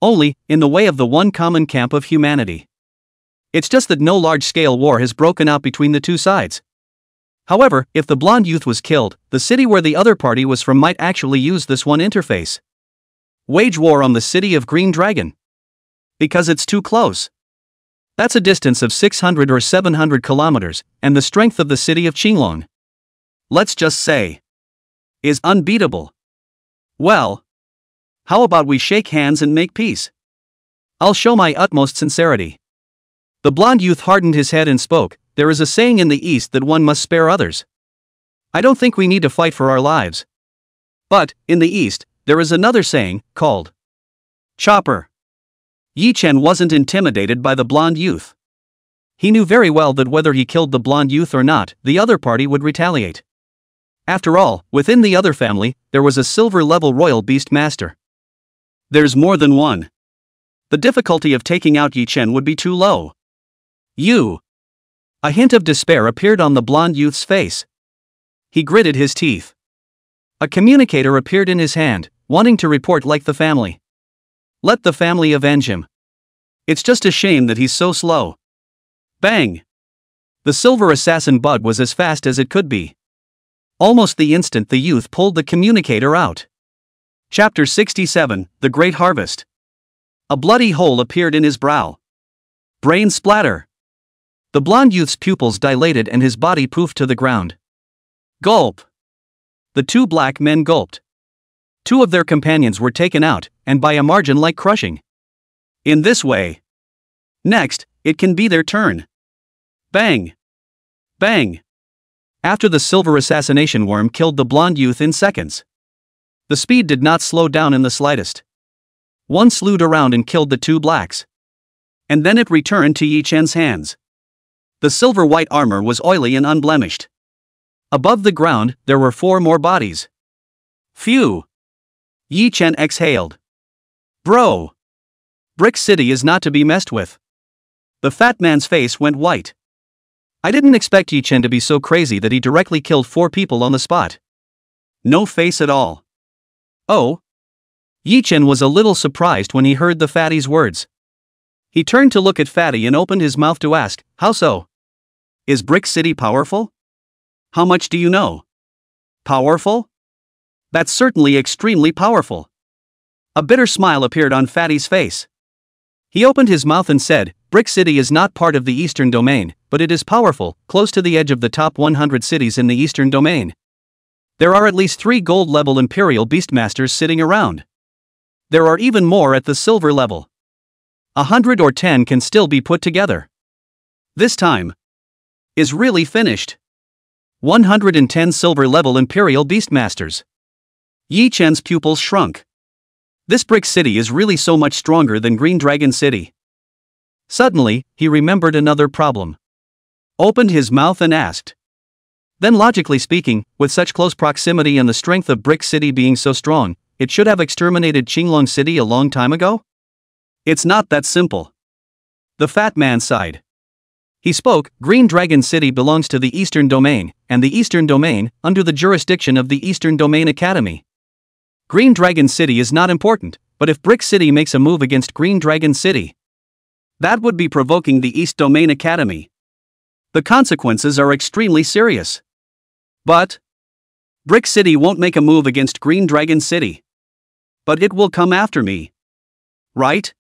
Only, in the way of the one common camp of humanity. It's just that no large-scale war has broken out between the two sides. However, if the blonde youth was killed, the city where the other party was from might actually use this one interface. Wage war on the city of Green Dragon. Because it's too close. That's a distance of 600 or 700 kilometers, and the strength of the city of Qinglong, let's just say, is unbeatable. Well, how about we shake hands and make peace? I'll show my utmost sincerity. The blonde youth hardened his head and spoke, there is a saying in the East that one must spare others. I don't think we need to fight for our lives. But, in the East, there is another saying, called Chopper. Yi Chen wasn't intimidated by the blonde youth. He knew very well that whether he killed the blonde youth or not, the other party would retaliate. After all, within the other family, there was a silver-level royal beast master. There's more than one. The difficulty of taking out Yi Chen would be too low. You. A hint of despair appeared on the blonde youth's face. He gritted his teeth. A communicator appeared in his hand, wanting to report like the family. Let the family avenge him. It's just a shame that he's so slow. Bang! The silver assassin bug was as fast as it could be. Almost the instant the youth pulled the communicator out. Chapter 67, The Great Harvest. A bloody hole appeared in his brow. Brain splatter. The blonde youth's pupils dilated and his body poofed to the ground. Gulp. The two black men gulped. Two of their companions were taken out, and by a margin like crushing. In this way. Next, it can be their turn. Bang. Bang. After the silver assassination worm killed the blonde youth in seconds. The speed did not slow down in the slightest. One slewed around and killed the two blacks. And then it returned to Yi Chen's hands. The silver-white armor was oily and unblemished. Above the ground, there were 4 more bodies. Phew! Yi Chen exhaled. Bro! Brick City is not to be messed with. The fat man's face went white. I didn't expect Yi Chen to be so crazy that he directly killed 4 people on the spot. No face at all. Oh? Yi Chen was a little surprised when he heard the fatty's words. He turned to look at Fatty and opened his mouth to ask, how so? Is Brick City powerful? How much do you know? Powerful? That's certainly extremely powerful. A bitter smile appeared on Fatty's face. He opened his mouth and said, Brick City is not part of the Eastern Domain, but it is powerful, close to the edge of the top 100 cities in the Eastern Domain. There are at least 3 gold-level Imperial Beastmasters sitting around. There are even more at the silver level. 100 or 10 can still be put together. This time is really finished. 110 silver-level Imperial Beastmasters. Yi Chen's pupils shrunk. This Brick City is really so much stronger than Green Dragon City. Suddenly, he remembered another problem. Opened his mouth and asked. Then logically speaking, with such close proximity and the strength of Brick City being so strong, it should have exterminated Qinglong City a long time ago? It's not that simple. The fat man sighed. He spoke, Green Dragon City belongs to the Eastern Domain, and the Eastern Domain, under the jurisdiction of the Eastern Domain Academy. Green Dragon City is not important, but if Brick City makes a move against Green Dragon City, that would be provoking the East Domain Academy. The consequences are extremely serious. But Brick City won't make a move against Green Dragon City. But it will come after me. Right?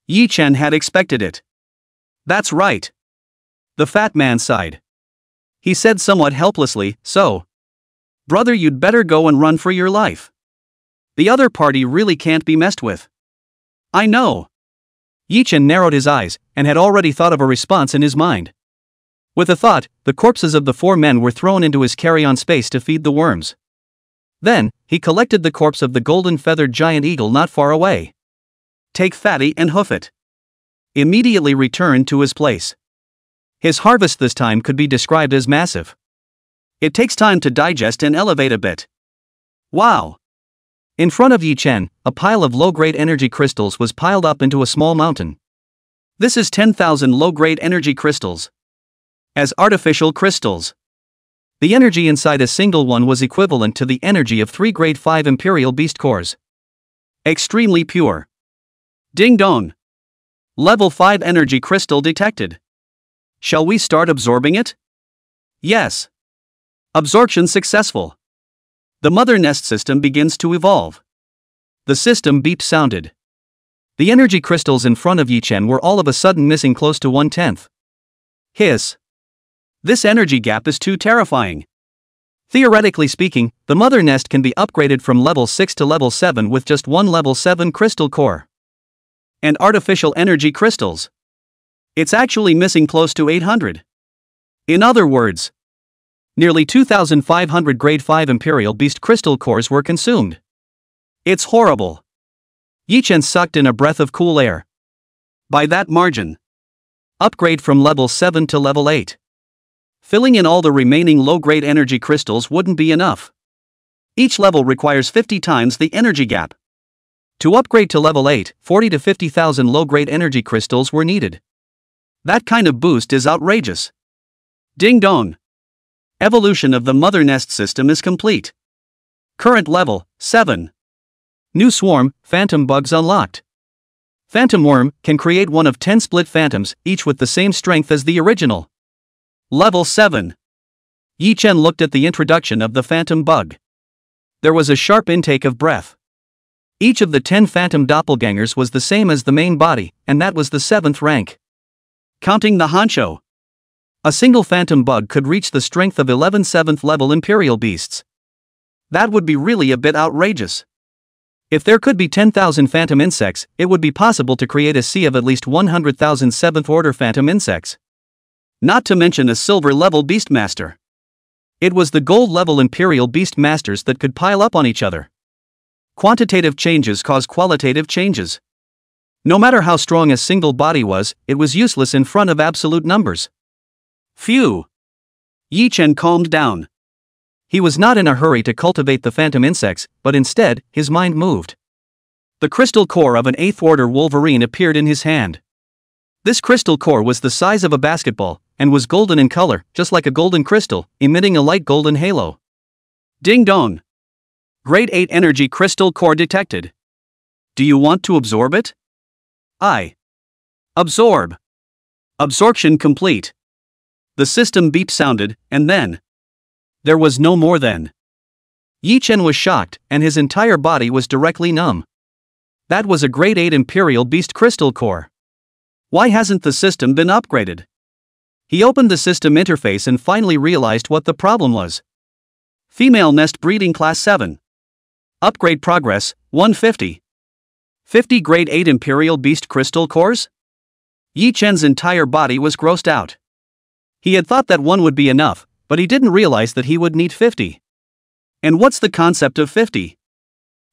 Yi Chen had expected it. That's right. The fat man sighed. He said somewhat helplessly, so, brother, you'd better go and run for your life. The other party really can't be messed with. I know. Yi Chen narrowed his eyes, and had already thought of a response in his mind. With a thought, the corpses of the 4 men were thrown into his carry-on space to feed the worms. Then, he collected the corpse of the golden-feathered giant eagle not far away. Take Fatty and hoof it. Immediately returned to his place. His harvest this time could be described as massive. It takes time to digest and elevate a bit. Wow! In front of Yi Chen, a pile of low-grade energy crystals was piled up into a small mountain. This is 10,000 low-grade energy crystals. As artificial crystals. The energy inside a single one was equivalent to the energy of 3 grade 5 Imperial Beast cores. Extremely pure. Ding dong! Level 5 energy crystal detected. Shall we start absorbing it? Yes. Absorption successful. The mother nest system begins to evolve. The system beep sounded. The energy crystals in front of Yi Chen were all of a sudden missing close to 1/10. Hiss. This energy gap is too terrifying. Theoretically speaking, the mother nest can be upgraded from level 6 to level 7 with just one level 7 crystal core. And artificial energy crystals. It's actually missing close to 800. In other words, nearly 2,500 grade 5 Imperial Beast crystal cores were consumed. It's horrible. Yi Chen sucked in a breath of cool air. By that margin. Upgrade from level 7 to level 8. Filling in all the remaining low-grade energy crystals wouldn't be enough. Each level requires 50 times the energy gap. To upgrade to level 8, 40 to 50,000 low-grade energy crystals were needed. That kind of boost is outrageous. Ding dong. Evolution of the mother nest system is complete. Current level, 7. New swarm, phantom bugs unlocked. Phantom worm can create one of 10 split phantoms, each with the same strength as the original. Level 7. Yi Chen looked at the introduction of the phantom bug. There was a sharp intake of breath. Each of the 10 phantom doppelgangers was the same as the main body, and that was the 7th rank. Counting the honcho. A single phantom bug could reach the strength of 11 7th level Imperial Beasts. That would be really a bit outrageous. If there could be 10,000 phantom insects, it would be possible to create a sea of at least 100,000 7th order phantom insects. Not to mention a silver level Beastmaster. It was the gold level Imperial Beastmasters that could pile up on each other. Quantitative changes cause qualitative changes. No matter how strong a single body was, it was useless in front of absolute numbers. Phew! Yi Chen calmed down. He was not in a hurry to cultivate the phantom insects, but instead, his mind moved. The crystal core of an 8th order Wolverine appeared in his hand. This crystal core was the size of a basketball, and was golden in color, just like a golden crystal, emitting a light golden halo. Ding dong! Grade 8 energy crystal core detected. Do you want to absorb it? Absorb. Absorption complete. The system beep sounded, and then there was no more then. Yi Chen was shocked, and his entire body was directly numb. That was a grade 8 Imperial Beast crystal core. Why hasn't the system been upgraded? He opened the system interface and finally realized what the problem was. Female nest breeding class 7. Upgrade progress, 150. 50 grade 8 Imperial Beast crystal cores? Yi Chen's entire body was grossed out. He had thought that one would be enough, but he didn't realize that he would need 50. And what's the concept of 50?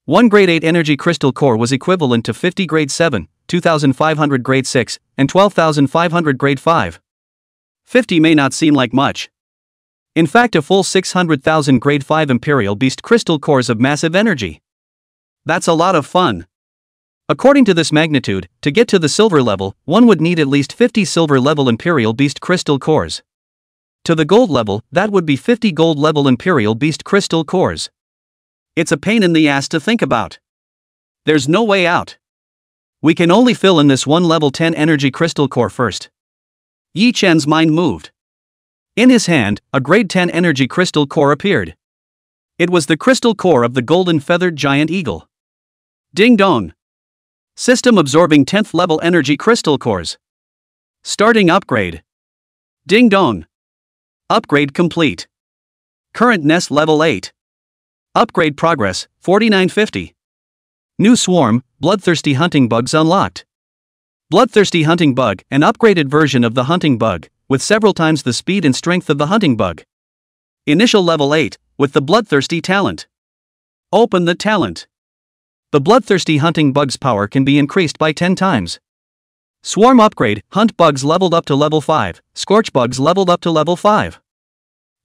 One grade 8 energy crystal core was equivalent to 50 grade 7, 2,500 grade 6, and 12,500 grade 5. 50 may not seem like much. In fact, a full 600,000 grade 5 Imperial Beast crystal cores of massive energy. That's a lot of fun. According to this magnitude, to get to the silver level, one would need at least 50 silver level Imperial Beast crystal cores. To the gold level, that would be 50 gold level Imperial Beast crystal cores. It's a pain in the ass to think about. There's no way out. We can only fill in this one level 10 energy crystal core first. Yi Chen's mind moved. In his hand, a grade 10 energy crystal core appeared. It was the crystal core of the golden feathered giant eagle. Ding dong. System absorbing 10th level energy crystal cores. Starting upgrade. Ding dong. Upgrade complete. Current nest level 8. Upgrade progress, 4950. New swarm, bloodthirsty hunting bugs unlocked. Bloodthirsty hunting bug, an upgraded version of the hunting bug, with several times the speed and strength of the hunting bug. Initial level 8, with the bloodthirsty talent. Open the talent. The bloodthirsty hunting bug's power can be increased by 10 times. Swarm upgrade, hunt bugs leveled up to level 5, scorch bugs leveled up to level 5.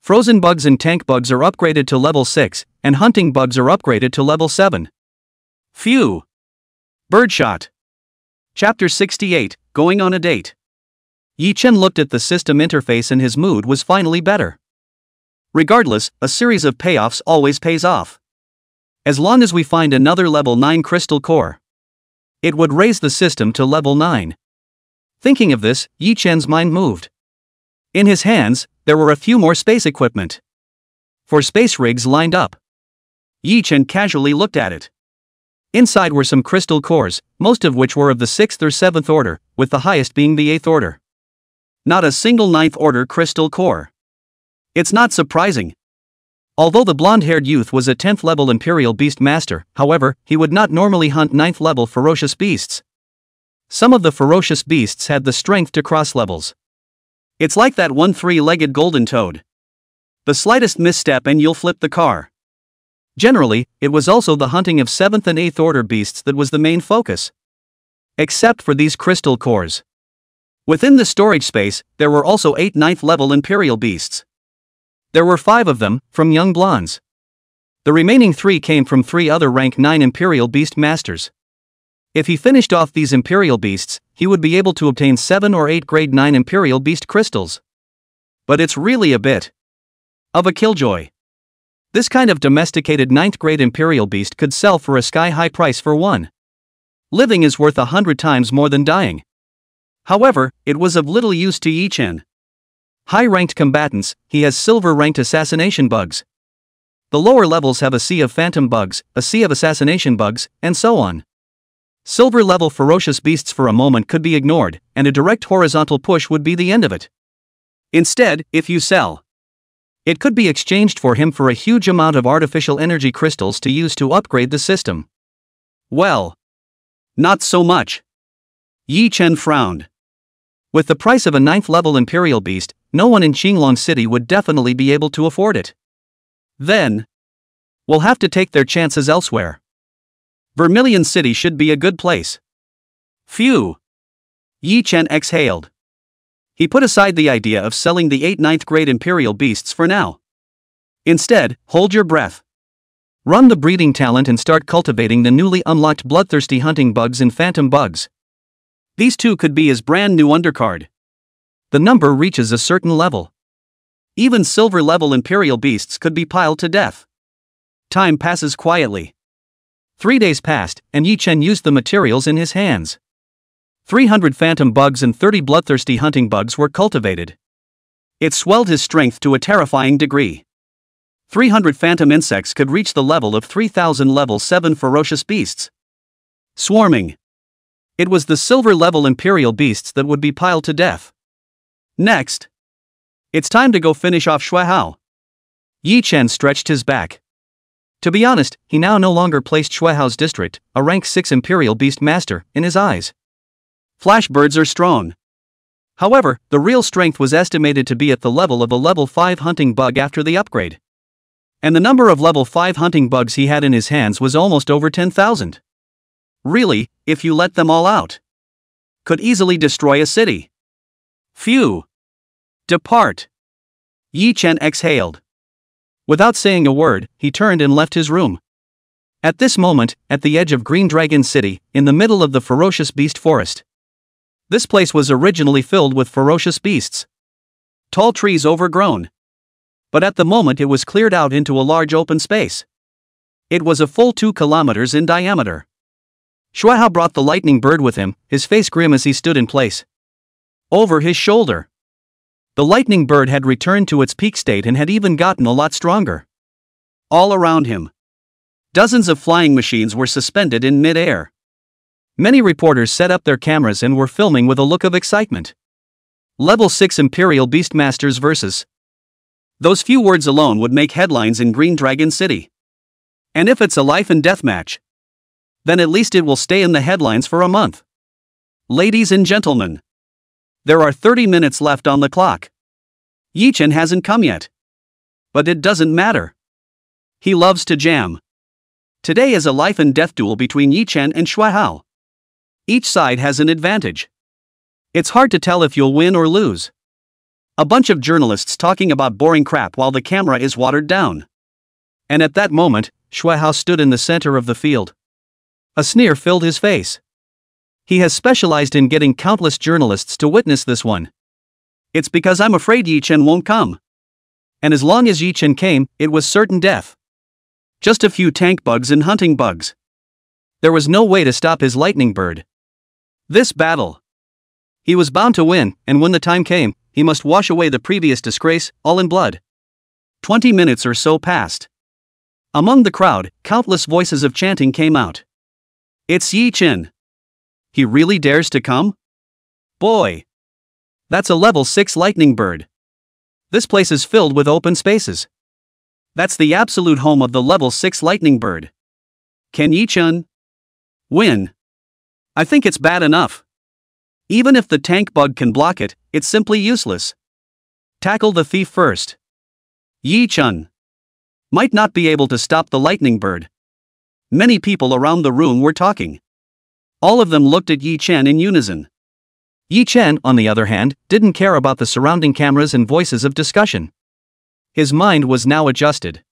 Frozen bugs and tank bugs are upgraded to level 6, and hunting bugs are upgraded to level 7. Phew. Birdshot. Chapter 68, Going on a Date. Yi Chen looked at the system interface and his mood was finally better. Regardless, a series of payoffs always pays off. As long as we find another level 9 crystal core, it would raise the system to level 9. Thinking of this, Yi Chen's mind moved. In his hands, there were a few more space equipment. 4 space rigs lined up. Yi Chen casually looked at it. Inside were some crystal cores, most of which were of the 6th or 7th order, with the highest being the 8th order. Not a single 9th order crystal core. It's not surprising. Although the blonde-haired youth was a 10th level Imperial Beast Master, however, he would not normally hunt 9th level ferocious beasts. Some of the ferocious beasts had the strength to cross levels. It's like that one 3-legged golden toad. The slightest misstep and you'll flip the car. Generally, it was also the hunting of 7th and 8th order beasts that was the main focus. Except for these crystal cores. Within the storage space, there were also 8 9th level Imperial beasts. There were 5 of them, from young blondes. The remaining 3 came from 3 other rank 9 Imperial Beast Masters. If he finished off these Imperial Beasts, he would be able to obtain 7 or 8 grade 9 Imperial Beast crystals. But it's really a bit of a killjoy. This kind of domesticated 9th grade Imperial Beast could sell for a sky-high price for one. Living is worth 100 times more than dying. However, it was of little use to Yi Chen. High-ranked combatants, he has silver-ranked assassination bugs. The lower levels have a sea of phantom bugs, a sea of assassination bugs, and so on. Silver-level ferocious beasts for a moment could be ignored, and a direct horizontal push would be the end of it. Instead, if you sell, it could be exchanged for him for a huge amount of artificial energy crystals to use to upgrade the system. Well, not so much. Yi Chen frowned. With the price of a 9th level Imperial Beast, no one in Qinglong City would definitely be able to afford it. Then, we'll have to take their chances elsewhere. Vermilion City should be a good place. Phew. Yi Chen exhaled. He put aside the idea of selling the 8 9th grade Imperial Beasts for now. Instead, hold your breath. Run the breeding talent and start cultivating the newly unlocked bloodthirsty hunting bugs and phantom bugs. These 2 could be his brand new undercard. The number reaches a certain level. Even silver level Imperial Beasts could be piled to death. Time passes quietly. 3 days passed, and Yi Chen used the materials in his hands. 300 phantom bugs and 30 bloodthirsty hunting bugs were cultivated. It swelled his strength to a terrifying degree. 300 phantom insects could reach the level of 3,000 level 7 ferocious beasts. Swarming. It was the silver level Imperial Beasts that would be piled to death. Next. It's time to go finish off Xuehao. Yi Chen stretched his back. To be honest, he now no longer placed Xuehao's district, a rank 6 Imperial Beast Master, in his eyes. Flashbirds are strong. However, the real strength was estimated to be at the level of a level 5 hunting bug after the upgrade. And the number of level 5 hunting bugs he had in his hands was almost over 10,000. Really, if you let them all out, could easily destroy a city. Phew. Depart. Yi Chen exhaled. Without saying a word, he turned and left his room. At this moment, at the edge of Green Dragon City, in the middle of the ferocious beast forest. This place was originally filled with ferocious beasts. Tall trees overgrown. But at the moment it was cleared out into a large open space. It was a full 2 kilometers in diameter. Shuahao brought the lightning bird with him, his face grim as he stood in place. Over his shoulder. The lightning bird had returned to its peak state and had even gotten a lot stronger. All around him, dozens of flying machines were suspended in mid-air. Many reporters set up their cameras and were filming with a look of excitement. Level 6 Imperial Beastmasters vs. Those few words alone would make headlines in Green Dragon City. And if it's a life and death match, then at least it will stay in the headlines for a month. Ladies and gentlemen, there are 30 minutes left on the clock. Yi Chen hasn't come yet. But it doesn't matter. He loves to jam. Today is a life and death duel between Yi Chen and Shuahao. Each side has an advantage. It's hard to tell if you'll win or lose. A bunch of journalists talking about boring crap while the camera is watered down. And at that moment, Shuahao stood in the center of the field. A sneer filled his face. He has specialized in getting countless journalists to witness this one. It's because I'm afraid Yi Chen won't come. And as long as Yi Chen came, it was certain death. Just a few tank bugs and hunting bugs. There was no way to stop his lightning bird. This battle. He was bound to win, and when the time came, he must wash away the previous disgrace, all in blood. 20 minutes or so passed. Among the crowd, countless voices of chanting came out. It's Yi Chen. He really dares to come? Boy! That's a level 6 lightning bird. This place is filled with open spaces. That's the absolute home of the level 6 lightning bird. Can Yi Chen win? I think it's bad enough. Even if the tank bug can block it, it's simply useless. Tackle the thief first. Yi Chen might not be able to stop the lightning bird. Many people around the room were talking. All of them looked at Yi Chen in unison. Yi Chen, on the other hand, didn't care about the surrounding cameras and voices of discussion. His mind was now adjusted.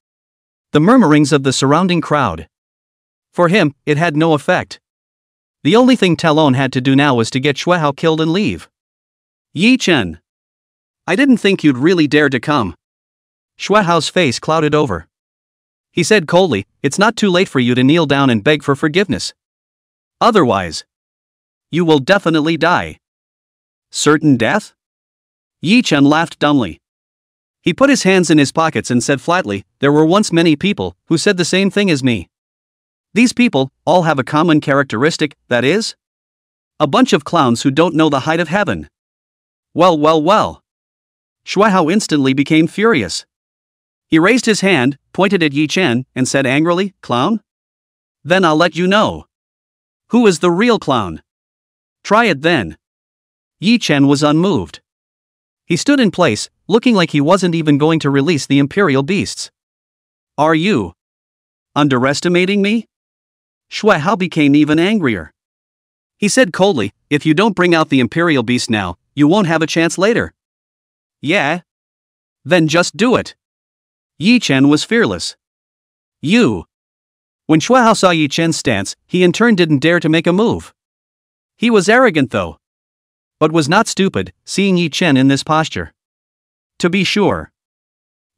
The murmurings of the surrounding crowd. For him, it had no effect. The only thing Talon had to do now was to get Shuahao killed and leave. Yi Chen. I didn't think you'd really dare to come. Shuahao's face clouded over. He said coldly, it's not too late for you to kneel down and beg for forgiveness. Otherwise, you will definitely die. Certain death? Yi Chen laughed dumbly. He put his hands in his pockets and said flatly, there were once many people who said the same thing as me. These people all have a common characteristic, that is, a bunch of clowns who don't know the height of heaven. Well. Shuahao instantly became furious. He raised his hand, pointed at Yi Chen, and said angrily, clown? Then I'll let you know. Who is the real clown? Try it then. Yi Chen was unmoved. He stood in place, looking like he wasn't even going to release the Imperial beasts. Are you underestimating me? Shuahao became even angrier. He said coldly, if you don't bring out the Imperial beast now, you won't have a chance later. Yeah? Then just do it. Yi Chen was fearless. You. When Shuahao saw Yi Chen's stance, he in turn didn't dare to make a move. He was arrogant though. But was not stupid, seeing Yi Chen in this posture. To be sure.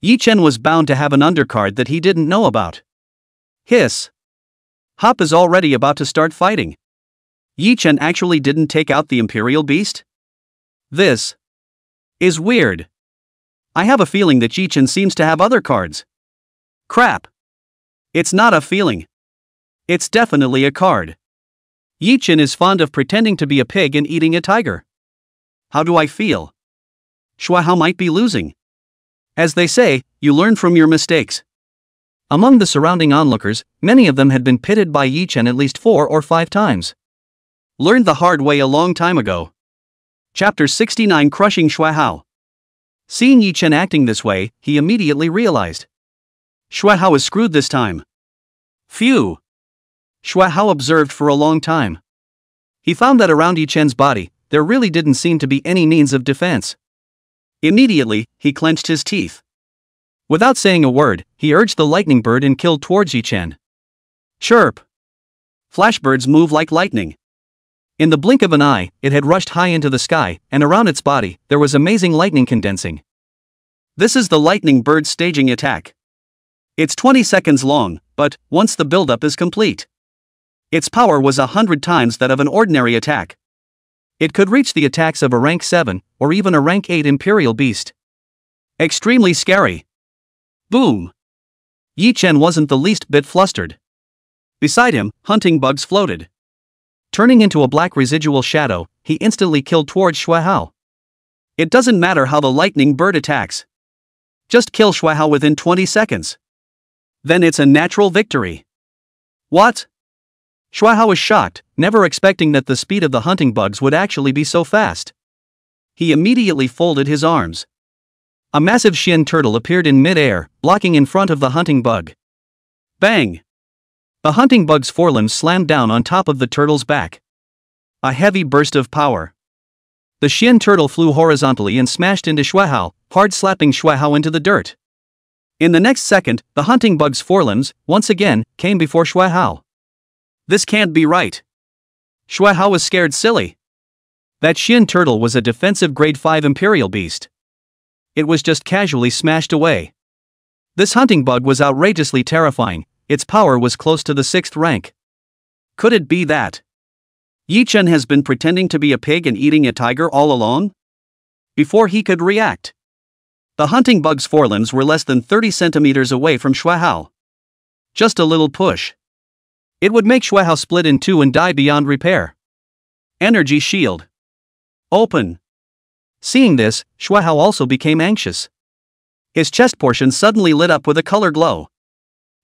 Yi Chen was bound to have an undercard that he didn't know about. Hiss. Hop is already about to start fighting. Yi Chen actually didn't take out the Imperial beast? This is weird. I have a feeling that Yi Chen seems to have other cards. Crap. It's not a feeling. It's definitely a card. Yi Chen is fond of pretending to be a pig and eating a tiger. How do I feel? Shuahao might be losing. As they say, you learn from your mistakes. Among the surrounding onlookers, many of them had been pitted by Yi Chen at least 4 or 5 times. Learned the hard way a long time ago. Chapter 69 Crushing Shuahao. Seeing Yi Chen acting this way, he immediately realized. Shuahao is screwed this time. Phew. Shuahao observed for a long time. He found that around Yi Chen's body, there really didn't seem to be any means of defense. Immediately, he clenched his teeth. Without saying a word, he urged the lightning bird and killed towards Yi Chen. Chirp! Flashbirds move like lightning. In the blink of an eye, it had rushed high into the sky, and around its body, there was amazing lightning condensing. This is the lightning bird staging attack. It's 20 seconds long, but, once the buildup is complete, its power was 100 times that of an ordinary attack. It could reach the attacks of a rank 7, or even a rank 8 Imperial Beast. Extremely scary. Boom! Yi Chen wasn't the least bit flustered. Beside him, hunting bugs floated. Turning into a black residual shadow, he instantly killed towards Shuahao. It doesn't matter how the lightning bird attacks. Just kill Shuahao within 20 seconds. Then it's a natural victory. What? Shuahao was shocked, never expecting that the speed of the hunting bugs would actually be so fast. He immediately folded his arms. A massive Xian turtle appeared in mid-air, blocking in front of the hunting bug. Bang! The hunting bug's forelimbs slammed down on top of the turtle's back. A heavy burst of power. The Xian turtle flew horizontally and smashed into Shuahao, hard slapping Shuahao into the dirt. In the next second, the hunting bug's forelimbs, once again, came before Shuahao. This can't be right. Shuahao was scared silly. That Xian turtle was a defensive grade 5 Imperial Beast. It was just casually smashed away. This hunting bug was outrageously terrifying, its power was close to the 6th rank. Could it be that Yi Chen has been pretending to be a pig and eating a tiger all along? Before he could react, the hunting bug's forelimbs were less than 30 centimeters away from Shuahao. Just a little push. It would make Shuahao split in two and die beyond repair. Energy shield. Open. Seeing this, Shuahao also became anxious. His chest portion suddenly lit up with a color glow.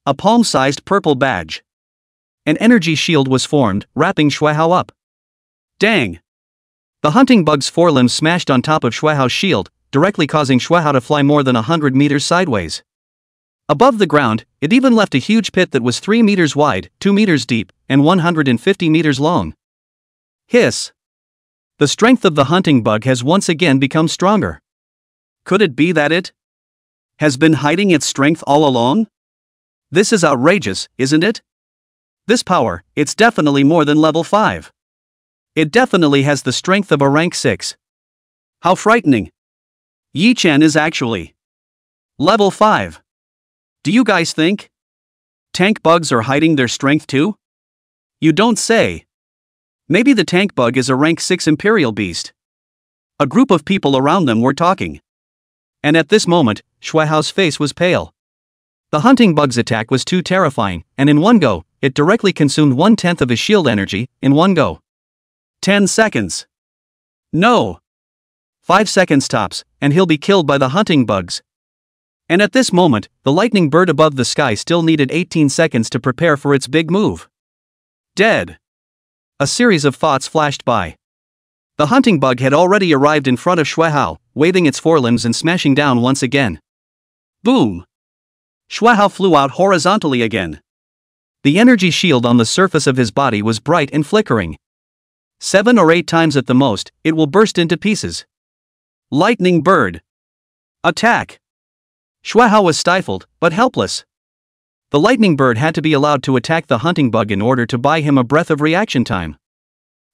A palm-sized purple badge. An energy shield was formed, wrapping Shuahao up. Dang! The hunting bug's forelimbs smashed on top of Shuahao's shield, directly causing Shuahao to fly more than 100 meters sideways. Above the ground, it even left a huge pit that was 3 meters wide, 2 meters deep, and 150 meters long. Hiss! The strength of the hunting bug has once again become stronger. Could it be that it has been hiding its strength all along? This is outrageous, isn't it? This power, it's definitely more than level 5. It definitely has the strength of a rank 6. How frightening. Yi Chen is actually level 5. Do you guys think tank bugs are hiding their strength too? You don't say. Maybe the tank bug is a rank 6 Imperial Beast. A group of people around them were talking. And at this moment, Shuahao's face was pale. The hunting bug's attack was too terrifying, and in one go, it directly consumed 1/10 of his shield energy, in one go. 10 seconds. No. 5 seconds tops, and he'll be killed by the hunting bugs. And at this moment, the lightning bird above the sky still needed 18 seconds to prepare for its big move. Dead. A series of thoughts flashed by. The hunting bug had already arrived in front of Shuahao, waving its forelimbs and smashing down once again. Boom! Shuahao flew out horizontally again. The energy shield on the surface of his body was bright and flickering. 7 or 8 times at the most, it will burst into pieces. Lightning bird. Attack! Shuahao was stifled, but helpless. The lightning bird had to be allowed to attack the hunting bug in order to buy him a breath of reaction time.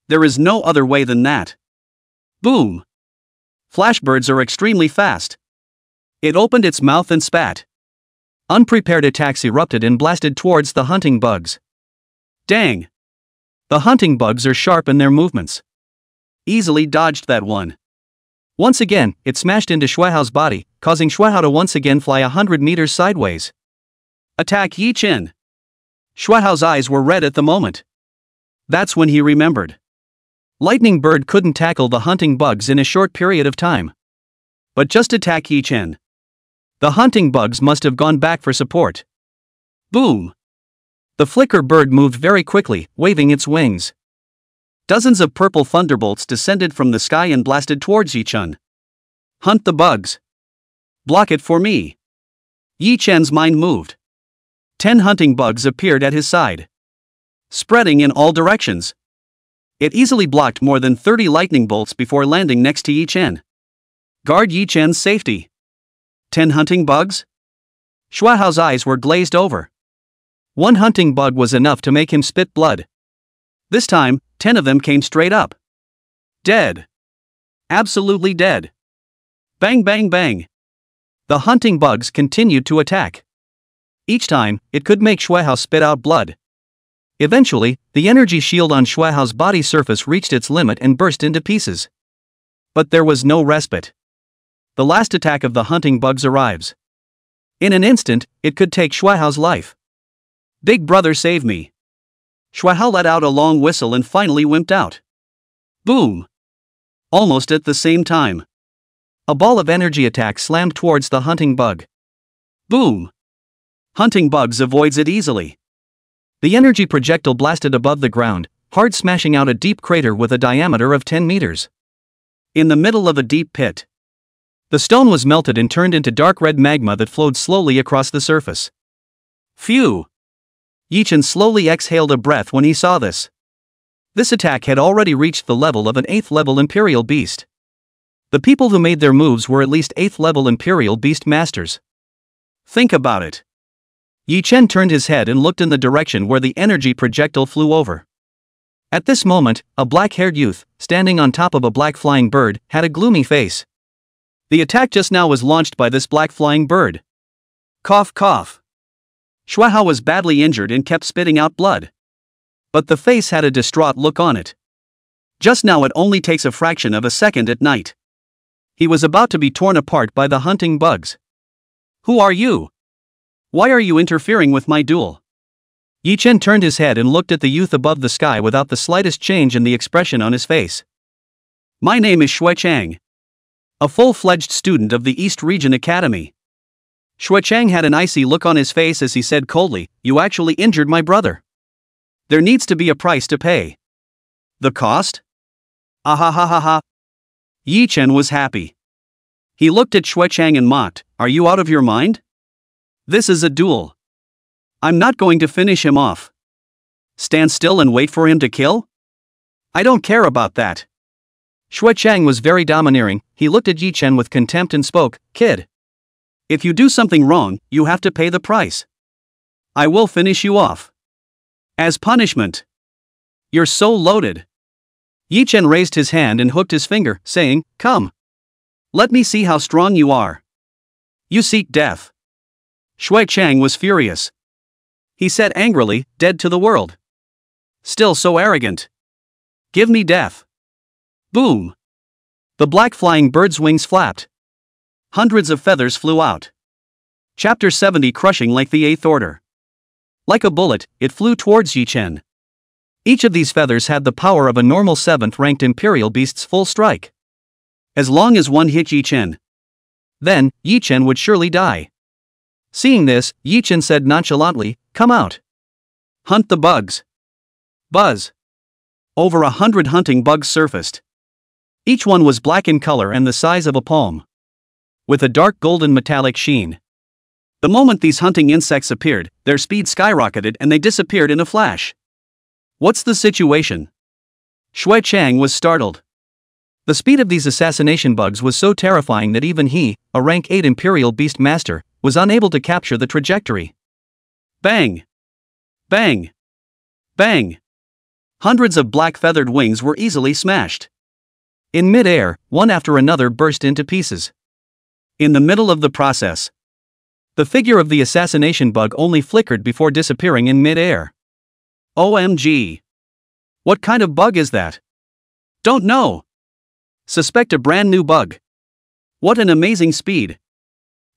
There is no other way than that. Boom! Flashbirds are extremely fast. It opened its mouth and spat. Unprepared attacks erupted and blasted towards the hunting bugs. Dang! The hunting bugs are sharp in their movements. Easily dodged that one. Once again, it smashed into Shuahao's body, causing Shuahao to once again fly 100 meters sideways. Attack Yi Chen! Shuahao's eyes were red at the moment. That's when he remembered. Lightning Bird couldn't tackle the hunting bugs in a short period of time. But just attack Yi Chen. The hunting bugs must have gone back for support. Boom! The flicker bird moved very quickly, waving its wings. Dozens of purple thunderbolts descended from the sky and blasted towards Yi Chen. Hunt the bugs. Block it for me. Yi Chen's mind moved. 10 hunting bugs appeared at his side, spreading in all directions. It easily blocked more than 30 lightning bolts before landing next to Yi Chen. Guard Yi Chen's safety. 10 hunting bugs? Shuahao's eyes were glazed over. One hunting bug was enough to make him spit blood. This time, 10 of them came straight up. Dead. Absolutely dead. Bang bang bang. The hunting bugs continued to attack. Each time, it could make Xuehao spit out blood. Eventually, the energy shield on Xuehao's body surface reached its limit and burst into pieces. But there was no respite. The last attack of the hunting bugs arrives. In an instant, it could take Xuehao's life. Big brother save me. Xuehao let out a long whistle and finally wimped out. Boom! Almost at the same time. A ball of energy attack slammed towards the hunting bug. Boom! Hunting bugs avoids it easily. The energy projectile blasted above the ground, hard smashing out a deep crater with a diameter of 10 meters. In the middle of a deep pit. The stone was melted and turned into dark red magma that flowed slowly across the surface. Phew! Yichen slowly exhaled a breath when he saw this. This attack had already reached the level of an 8th level Imperial Beast. The people who made their moves were at least 8th level Imperial Beast Masters. Think about it. Yichen turned his head and looked in the direction where the energy projectile flew over. At this moment, a black-haired youth, standing on top of a black flying bird, had a gloomy face. The attack just now was launched by this black flying bird. Cough cough. Xuehao was badly injured and kept spitting out blood. But the face had a distraught look on it. Just now it only takes a fraction of a second at night. He was about to be torn apart by the hunting bugs. Who are you? Why are you interfering with my duel? Yichen turned his head and looked at the youth above the sky without the slightest change in the expression on his face. My name is Shui Chang. A full-fledged student of the East Region Academy. Shui Chang had an icy look on his face as he said coldly, You actually injured my brother. There needs to be a price to pay. The cost? Ahahaha. Yichen was happy. He looked at Shui Chang and mocked, Are you out of your mind? This is a duel. I'm not going to finish him off. Stand still and wait for him to kill? I don't care about that. Shui Chang was very domineering. He looked at Yichen with contempt and spoke, Kid. If you do something wrong, you have to pay the price. I will finish you off. As punishment. You're so loaded. Yichen raised his hand and hooked his finger, saying, Come. Let me see how strong you are. You seek death. Shui Chang was furious. He said angrily, Dead to the world. Still so arrogant. Give me death. Boom. The black flying bird's wings flapped. Hundreds of feathers flew out. Chapter 70 Crushing like the Eighth Order. Like a bullet, it flew towards Yichen. Each of these feathers had the power of a normal 7th-ranked Imperial Beast's full strike. As long as one hit Yichen, then, Yichen would surely die. Seeing this, Yichen said nonchalantly, Come out. Hunt the bugs. Buzz. Over 100 hunting bugs surfaced. Each one was black in color and the size of a palm. With a dark golden metallic sheen. The moment these hunting insects appeared, their speed skyrocketed and they disappeared in a flash. What's the situation? Shui Chang was startled. The speed of these assassination bugs was so terrifying that even he, a rank 8 Imperial Beast Master, was unable to capture the trajectory. Bang! Bang! Bang! Hundreds of black feathered wings were easily smashed. In mid-air, one after another burst into pieces. In the middle of the process, the figure of the assassination bug only flickered before disappearing in mid-air. OMG! What kind of bug is that? Don't know. Suspect a brand new bug. What an amazing speed.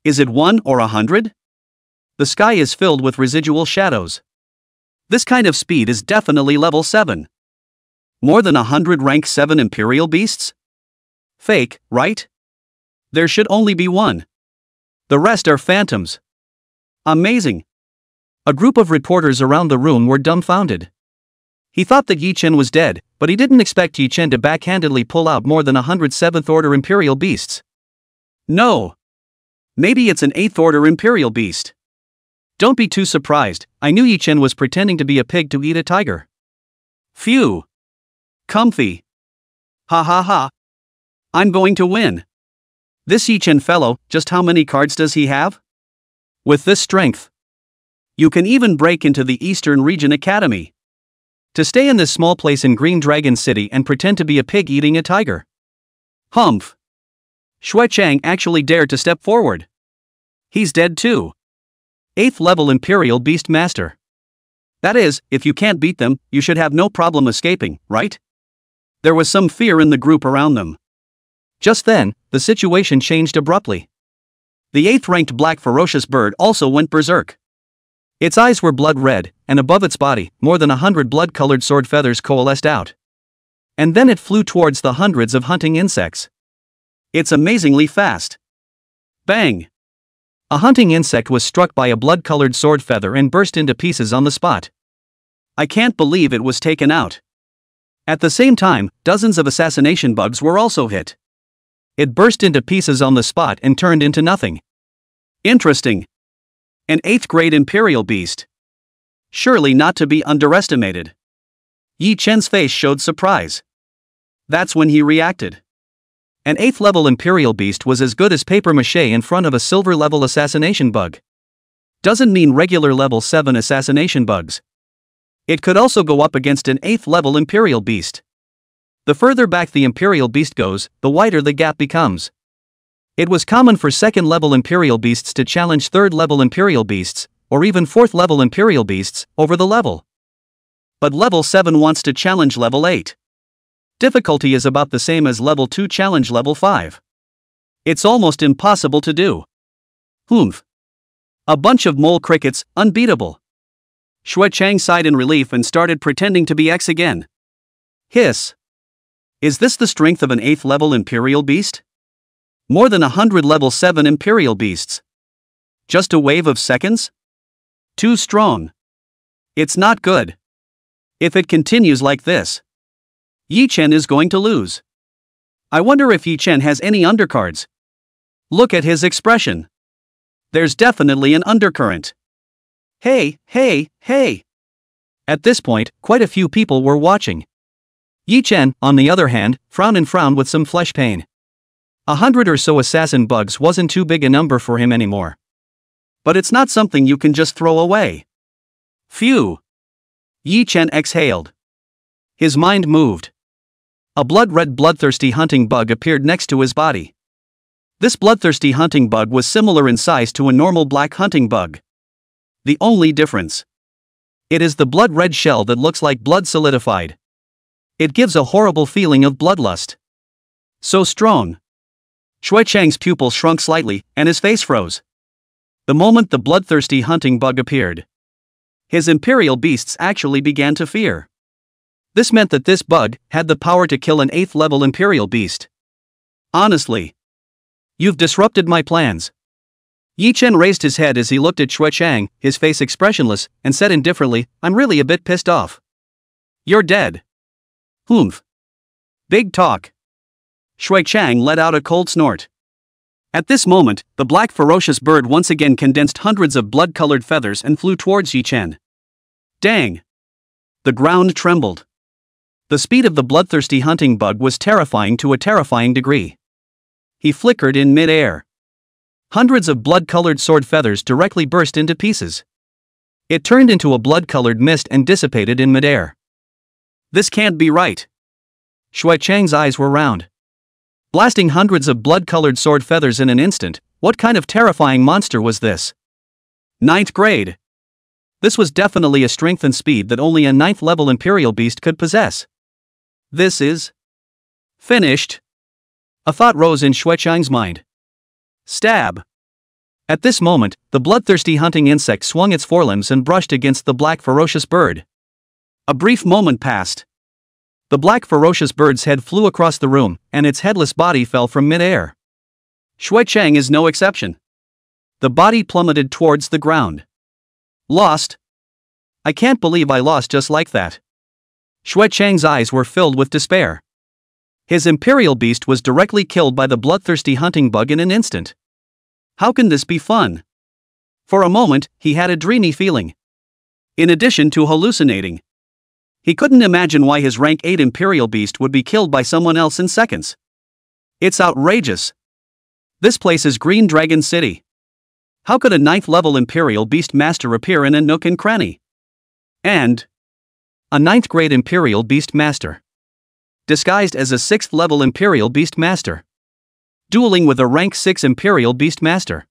Is it 1 or 100? The sky is filled with residual shadows. This kind of speed is definitely level 7. More than 100 rank 7 Imperial Beasts? Fake, right? There should only be one. The rest are phantoms. Amazing. A group of reporters around the room were dumbfounded. He thought that Yichen was dead, but he didn't expect Yichen to backhandedly pull out more than 100 7th Order Imperial Beasts. No. Maybe it's an 8th Order Imperial Beast. Don't be too surprised, I knew Yichen was pretending to be a pig to eat a tiger. Phew. Comfy. Ha ha ha. I'm going to win. This Yichen fellow, just how many cards does he have? With this strength. You can even break into the Eastern Region Academy. To stay in this small place in Green Dragon City and pretend to be a pig eating a tiger. Humph. Shui Chang actually dared to step forward. He's dead too. 8th level Imperial Beast Master. That is, if you can't beat them, you should have no problem escaping, right? There was some fear in the group around them. Just then, the situation changed abruptly. The 8th ranked black ferocious bird also went berserk. Its eyes were blood red, and above its body, more than 100 blood-colored sword feathers coalesced out. And then it flew towards the hundreds of hunting insects. It's amazingly fast. Bang! A hunting insect was struck by a blood-colored sword feather and burst into pieces on the spot. I can't believe it was taken out. At the same time, dozens of assassination bugs were also hit. It burst into pieces on the spot and turned into nothing. Interesting. An 8th grade Imperial Beast. Surely not to be underestimated. Yi Chen's face showed surprise. That's when he reacted. An 8th level Imperial Beast was as good as paper mache in front of a silver level assassination bug. Doesn't mean regular level 7 assassination bugs. It could also go up against an 8th level Imperial Beast. The further back the Imperial Beast goes, the wider the gap becomes. It was common for 2nd level Imperial Beasts to challenge 3rd level Imperial Beasts, or even 4th level Imperial Beasts, over the level. But level 7 wants to challenge level 8. Difficulty is about the same as level 2 challenge level 5. It's almost impossible to do. Humph. A bunch of mole crickets, unbeatable. Shui Chang sighed in relief and started pretending to be X again. Hiss. Is this the strength of an 8th level Imperial Beast? More than 100 level 7 Imperial Beasts. Just a wave of seconds? Too strong. It's not good. If it continues like this, Yi Chen is going to lose. I wonder if Yi Chen has any undercards. Look at his expression. There's definitely an undercurrent. Hey, hey, hey. At this point, quite a few people were watching. Yi Chen, on the other hand, frowned with some flesh pain. 100 or so assassin bugs wasn't too big a number for him anymore. But it's not something you can just throw away. Phew. Yi Chen exhaled. His mind moved. A blood-red bloodthirsty hunting bug appeared next to his body. This bloodthirsty hunting bug was similar in size to a normal black hunting bug. The only difference. It is the blood-red shell that looks like blood solidified. It gives a horrible feeling of bloodlust. So strong. Shui Chang's pupil shrunk slightly, and his face froze. The moment the bloodthirsty hunting bug appeared, his Imperial Beasts actually began to fear. This meant that this bug had the power to kill an 8th level Imperial Beast. Honestly. You've disrupted my plans. Yi Chen raised his head as he looked at Shui Chang, his face expressionless, and said indifferently, I'm really a bit pissed off. You're dead. Humph. Big talk. Shui Chang let out a cold snort. At this moment, the black ferocious bird once again condensed hundreds of blood-colored feathers and flew towards Yi Chen. Dang. The ground trembled. The speed of the bloodthirsty hunting bug was terrifying to a terrifying degree. He flickered in mid-air. Hundreds of blood-colored sword feathers directly burst into pieces. It turned into a blood-colored mist and dissipated in mid-air. This can't be right. Shui Chang's eyes were round. Blasting hundreds of blood-colored sword feathers in an instant, what kind of terrifying monster was this? 9th grade. This was definitely a strength and speed that only a 9th level Imperial Beast could possess. This is finished. A thought rose in Shui Chang's mind. Stab. At this moment, the bloodthirsty hunting insect swung its forelimbs and brushed against the black ferocious bird. A brief moment passed. The black ferocious bird's head flew across the room, and its headless body fell from mid-air. Shui Chang is no exception. The body plummeted towards the ground. Lost? I can't believe I lost just like that. Shui Chang's eyes were filled with despair. His Imperial Beast was directly killed by the bloodthirsty hunting bug in an instant. How can this be fun? For a moment, he had a dreamy feeling. In addition to hallucinating, he couldn't imagine why his rank 8 Imperial Beast would be killed by someone else in seconds. It's outrageous. This place is Green Dragon City. How could a 9th level Imperial Beast Master appear in a nook and cranny? And a 9th grade Imperial Beast Master, disguised as a 6th level Imperial Beast Master, dueling with a rank 6 Imperial Beast Master.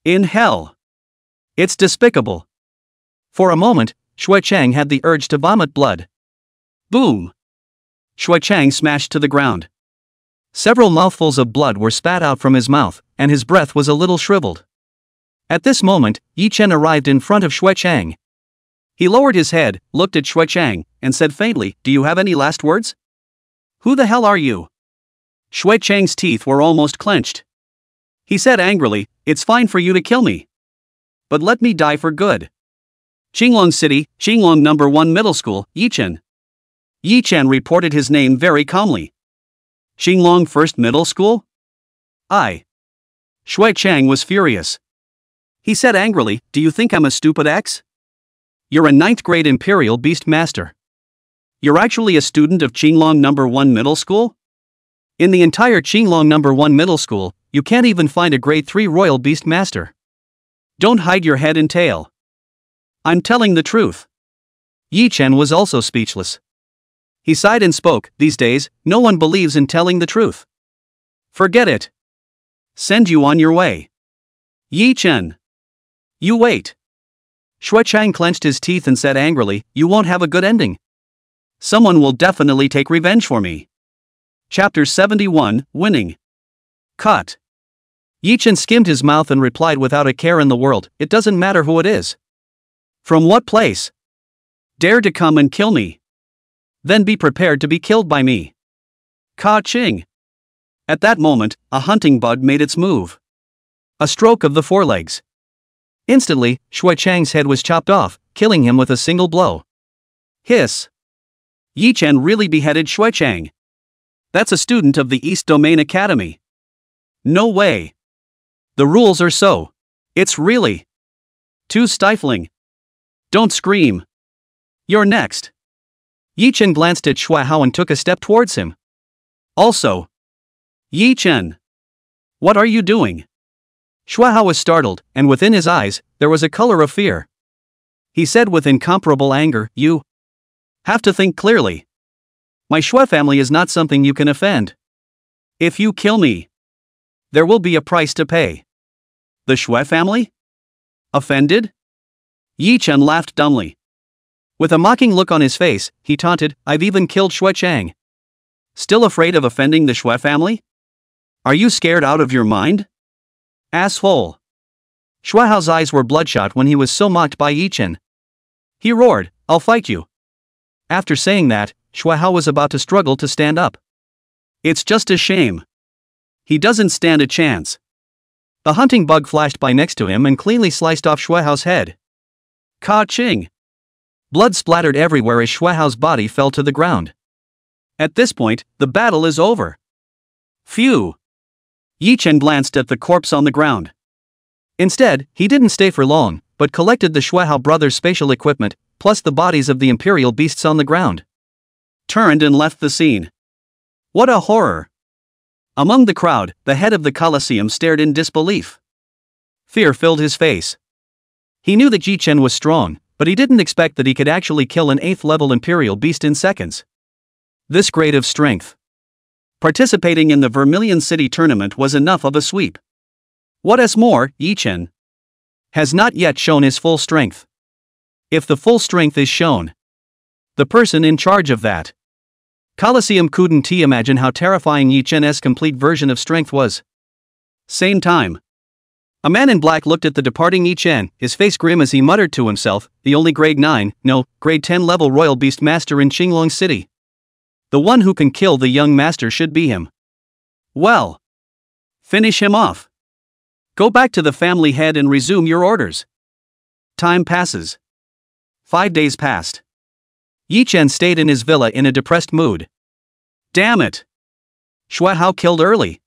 In hell. It's despicable. For a moment, Shui Chang had the urge to vomit blood. Boom! Shui Chang smashed to the ground. Several mouthfuls of blood were spat out from his mouth, and his breath was a little shriveled. At this moment, Yi Chen arrived in front of Shui Chang. He lowered his head, looked at Shui Chang, and said faintly, "Do you have any last words?" "Who the hell are you?" Shui Chang's teeth were almost clenched. He said angrily, "It's fine for you to kill me, but let me die for good." Qinglong City, Qinglong No. 1 Middle School, Yi Chen. Yi Chen reported his name very calmly. Qinglong First Middle School? Shui Chang was furious. He said angrily, "Do you think I'm a stupid X? You're a 9th grade Imperial Beast Master. You're actually a student of Qinglong No. 1 Middle School? In the entire Qinglong No. 1 Middle School, you can't even find a grade 3 Royal Beast Master. Don't hide your head and tail. I'm telling the truth." Yi Chen was also speechless. He sighed and spoke, "These days, no one believes in telling the truth. Forget it. Send you on your way." "Yi Chen. You wait." Shui Chang clenched his teeth and said angrily, "You won't have a good ending. Someone will definitely take revenge for me." Chapter 71, Winning. Cut. Yi Chen skimmed his mouth and replied without a care in the world, "It doesn't matter who it is. From what place? Dare to come and kill me. Then be prepared to be killed by me." Ka-ching. At that moment, a hunting bug made its move. A stroke of the forelegs. Instantly, Shui Chang's head was chopped off, killing him with a single blow. Hiss. Yi Chen really beheaded Shui Chang. That's a student of the East Domain Academy. No way. The rules are so. It's really too stifling. Don't scream. You're next. Yi Chen glanced at Shui Hao and took a step towards him. Also. Yi Chen. What are you doing? Shui Hao was startled, and within his eyes, there was a color of fear. He said with incomparable anger, "You have to think clearly. My Shui family is not something you can offend. If you kill me, there will be a price to pay." The Shui family? Offended? Yi Chen laughed dumbly. With a mocking look on his face, he taunted, "I've even killed Shui Chang. Still afraid of offending the Shui family? Are you scared out of your mind? Asshole." Shui Hao's eyes were bloodshot when he was so mocked by Yi Chen. He roared, "I'll fight you." After saying that, Shui Hao was about to struggle to stand up. It's just a shame. He doesn't stand a chance. The hunting bug flashed by next to him and cleanly sliced off Shui Hao's head. Ka-ching. Blood splattered everywhere as Shui Hao's body fell to the ground. At this point, the battle is over. Phew. Yi Chen glanced at the corpse on the ground. Instead, he didn't stay for long, but collected the Shui Hao brothers' spatial equipment, plus the bodies of the Imperial beasts on the ground. Turned and left the scene. What a horror. Among the crowd, the head of the Colosseum stared in disbelief. Fear filled his face. He knew that Yi Chen was strong, but he didn't expect that he could actually kill an 8th level Imperial beast in seconds. This grade of strength. Participating in the Vermilion City tournament was enough of a sweep. What's more, Yi Chen has not yet shown his full strength. If the full strength is shown, the person in charge of that Colosseum couldn't imagine how terrifying Yi Chen's complete version of strength was. Same time. A man in black looked at the departing Yi Chen, his face grim as he muttered to himself, the only grade 9, no, grade 10 level Royal Beast Master in Qinglong City. The one who can kill the young master should be him. Well, finish him off. Go back to the family head and resume your orders. Time passes. 5 days passed. Yi Chen stayed in his villa in a depressed mood. Damn it. Shui Hao killed early.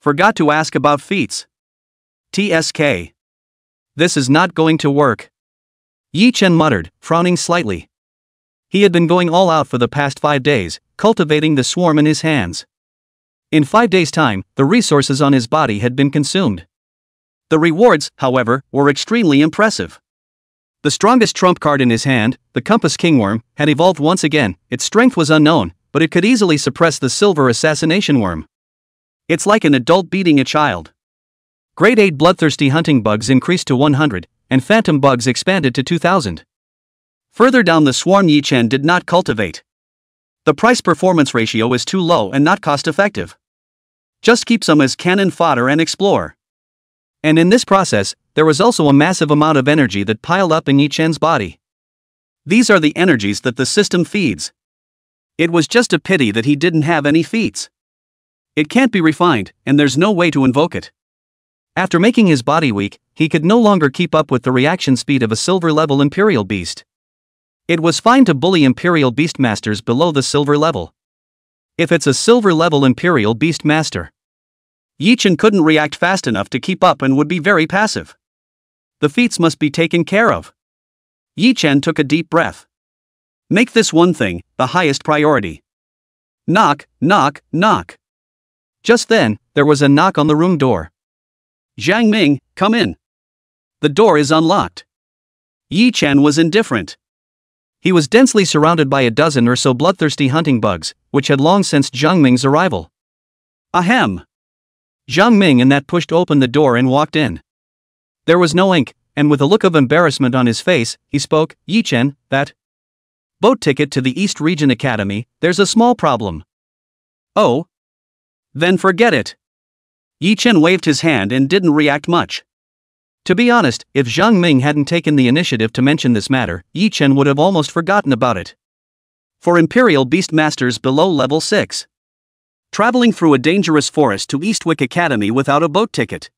Forgot to ask about feats. TSK. This is not going to work. Yi Chen muttered, frowning slightly. He had been going all out for the past 5 days, cultivating the swarm in his hands. In 5 days' time, the resources on his body had been consumed. The rewards, however, were extremely impressive. The strongest trump card in his hand, the Compass Kingworm, had evolved once again. Its strength was unknown, but it could easily suppress the Silver Assassination Worm. It's like an adult beating a child. Grade 8 bloodthirsty hunting bugs increased to 100, and phantom bugs expanded to 2000. Further down the swarm Yi Chen did not cultivate. The price-performance ratio is too low and not cost-effective. Just keep some as cannon fodder and explore. And in this process, there was also a massive amount of energy that piled up in Yi Chen's body. These are the energies that the system feeds. It was just a pity that he didn't have any feats. It can't be refined, and there's no way to invoke it. After making his body weak, he could no longer keep up with the reaction speed of a silver-level Imperial Beast. It was fine to bully Imperial Beastmasters below the silver level. If it's a silver-level Imperial Beastmaster, Yi Chen couldn't react fast enough to keep up and would be very passive. The feats must be taken care of. Yi Chen took a deep breath. Make this one thing the highest priority. Knock, knock, knock. Just then, there was a knock on the room door. Zhang Ming, come in. The door is unlocked. Yi Chen was indifferent. He was densely surrounded by a dozen or so bloodthirsty hunting bugs, which had long sensed Zhang Ming's arrival. Ahem. Zhang Ming and that pushed open the door and walked in. There was no ink, and with a look of embarrassment on his face, he spoke, Yi Chen, that boat ticket to the East Region Academy, there's a small problem. Oh? Then forget it. Yi Chen waved his hand and didn't react much. To be honest, if Zhang Ming hadn't taken the initiative to mention this matter, Yi Chen would have almost forgotten about it. For Imperial Beastmasters below level 6. Traveling through a dangerous forest to Eastwick Academy without a boat ticket.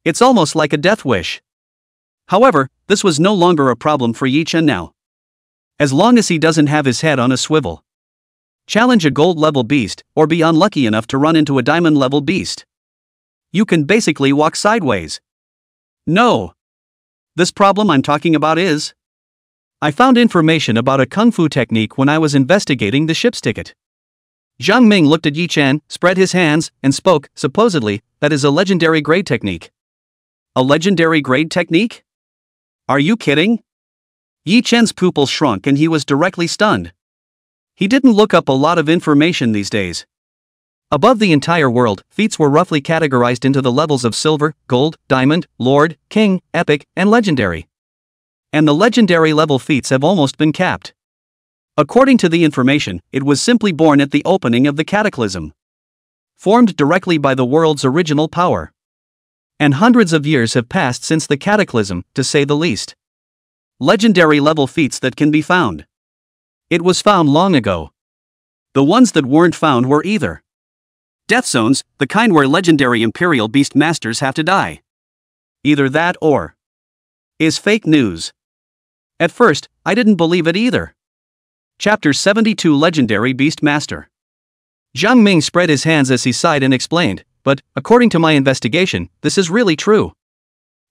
It's almost like a death wish. However, this was no longer a problem for Yi Chen now. As long as he doesn't have his head on a swivel. Challenge a gold-level beast, or be unlucky enough to run into a diamond-level beast. You can basically walk sideways. No. This problem I'm talking about is... I found information about a kung fu technique when I was investigating the ship's ticket. Zhang Ming looked at Yi Chen, spread his hands, and spoke, supposedly, that is a legendary grade technique. A legendary grade technique? Are you kidding? Yi Chen's pupils shrunk and he was directly stunned. He didn't look up a lot of information these days. Above the entire world, feats were roughly categorized into the levels of silver, gold, diamond, lord, king, epic, and legendary. And the legendary level feats have almost been capped. According to the information, it was simply born at the opening of the cataclysm. Formed directly by the world's original power. And hundreds of years have passed since the cataclysm, to say the least. Legendary level feats that can be found. It was found long ago. The ones that weren't found were either death zones, the kind where legendary Imperial Beastmasters have to die. Either that or is fake news. At first, I didn't believe it either. Chapter 72 Legendary Beastmaster. Zhang Ming spread his hands as he sighed and explained, but, according to my investigation, this is really true.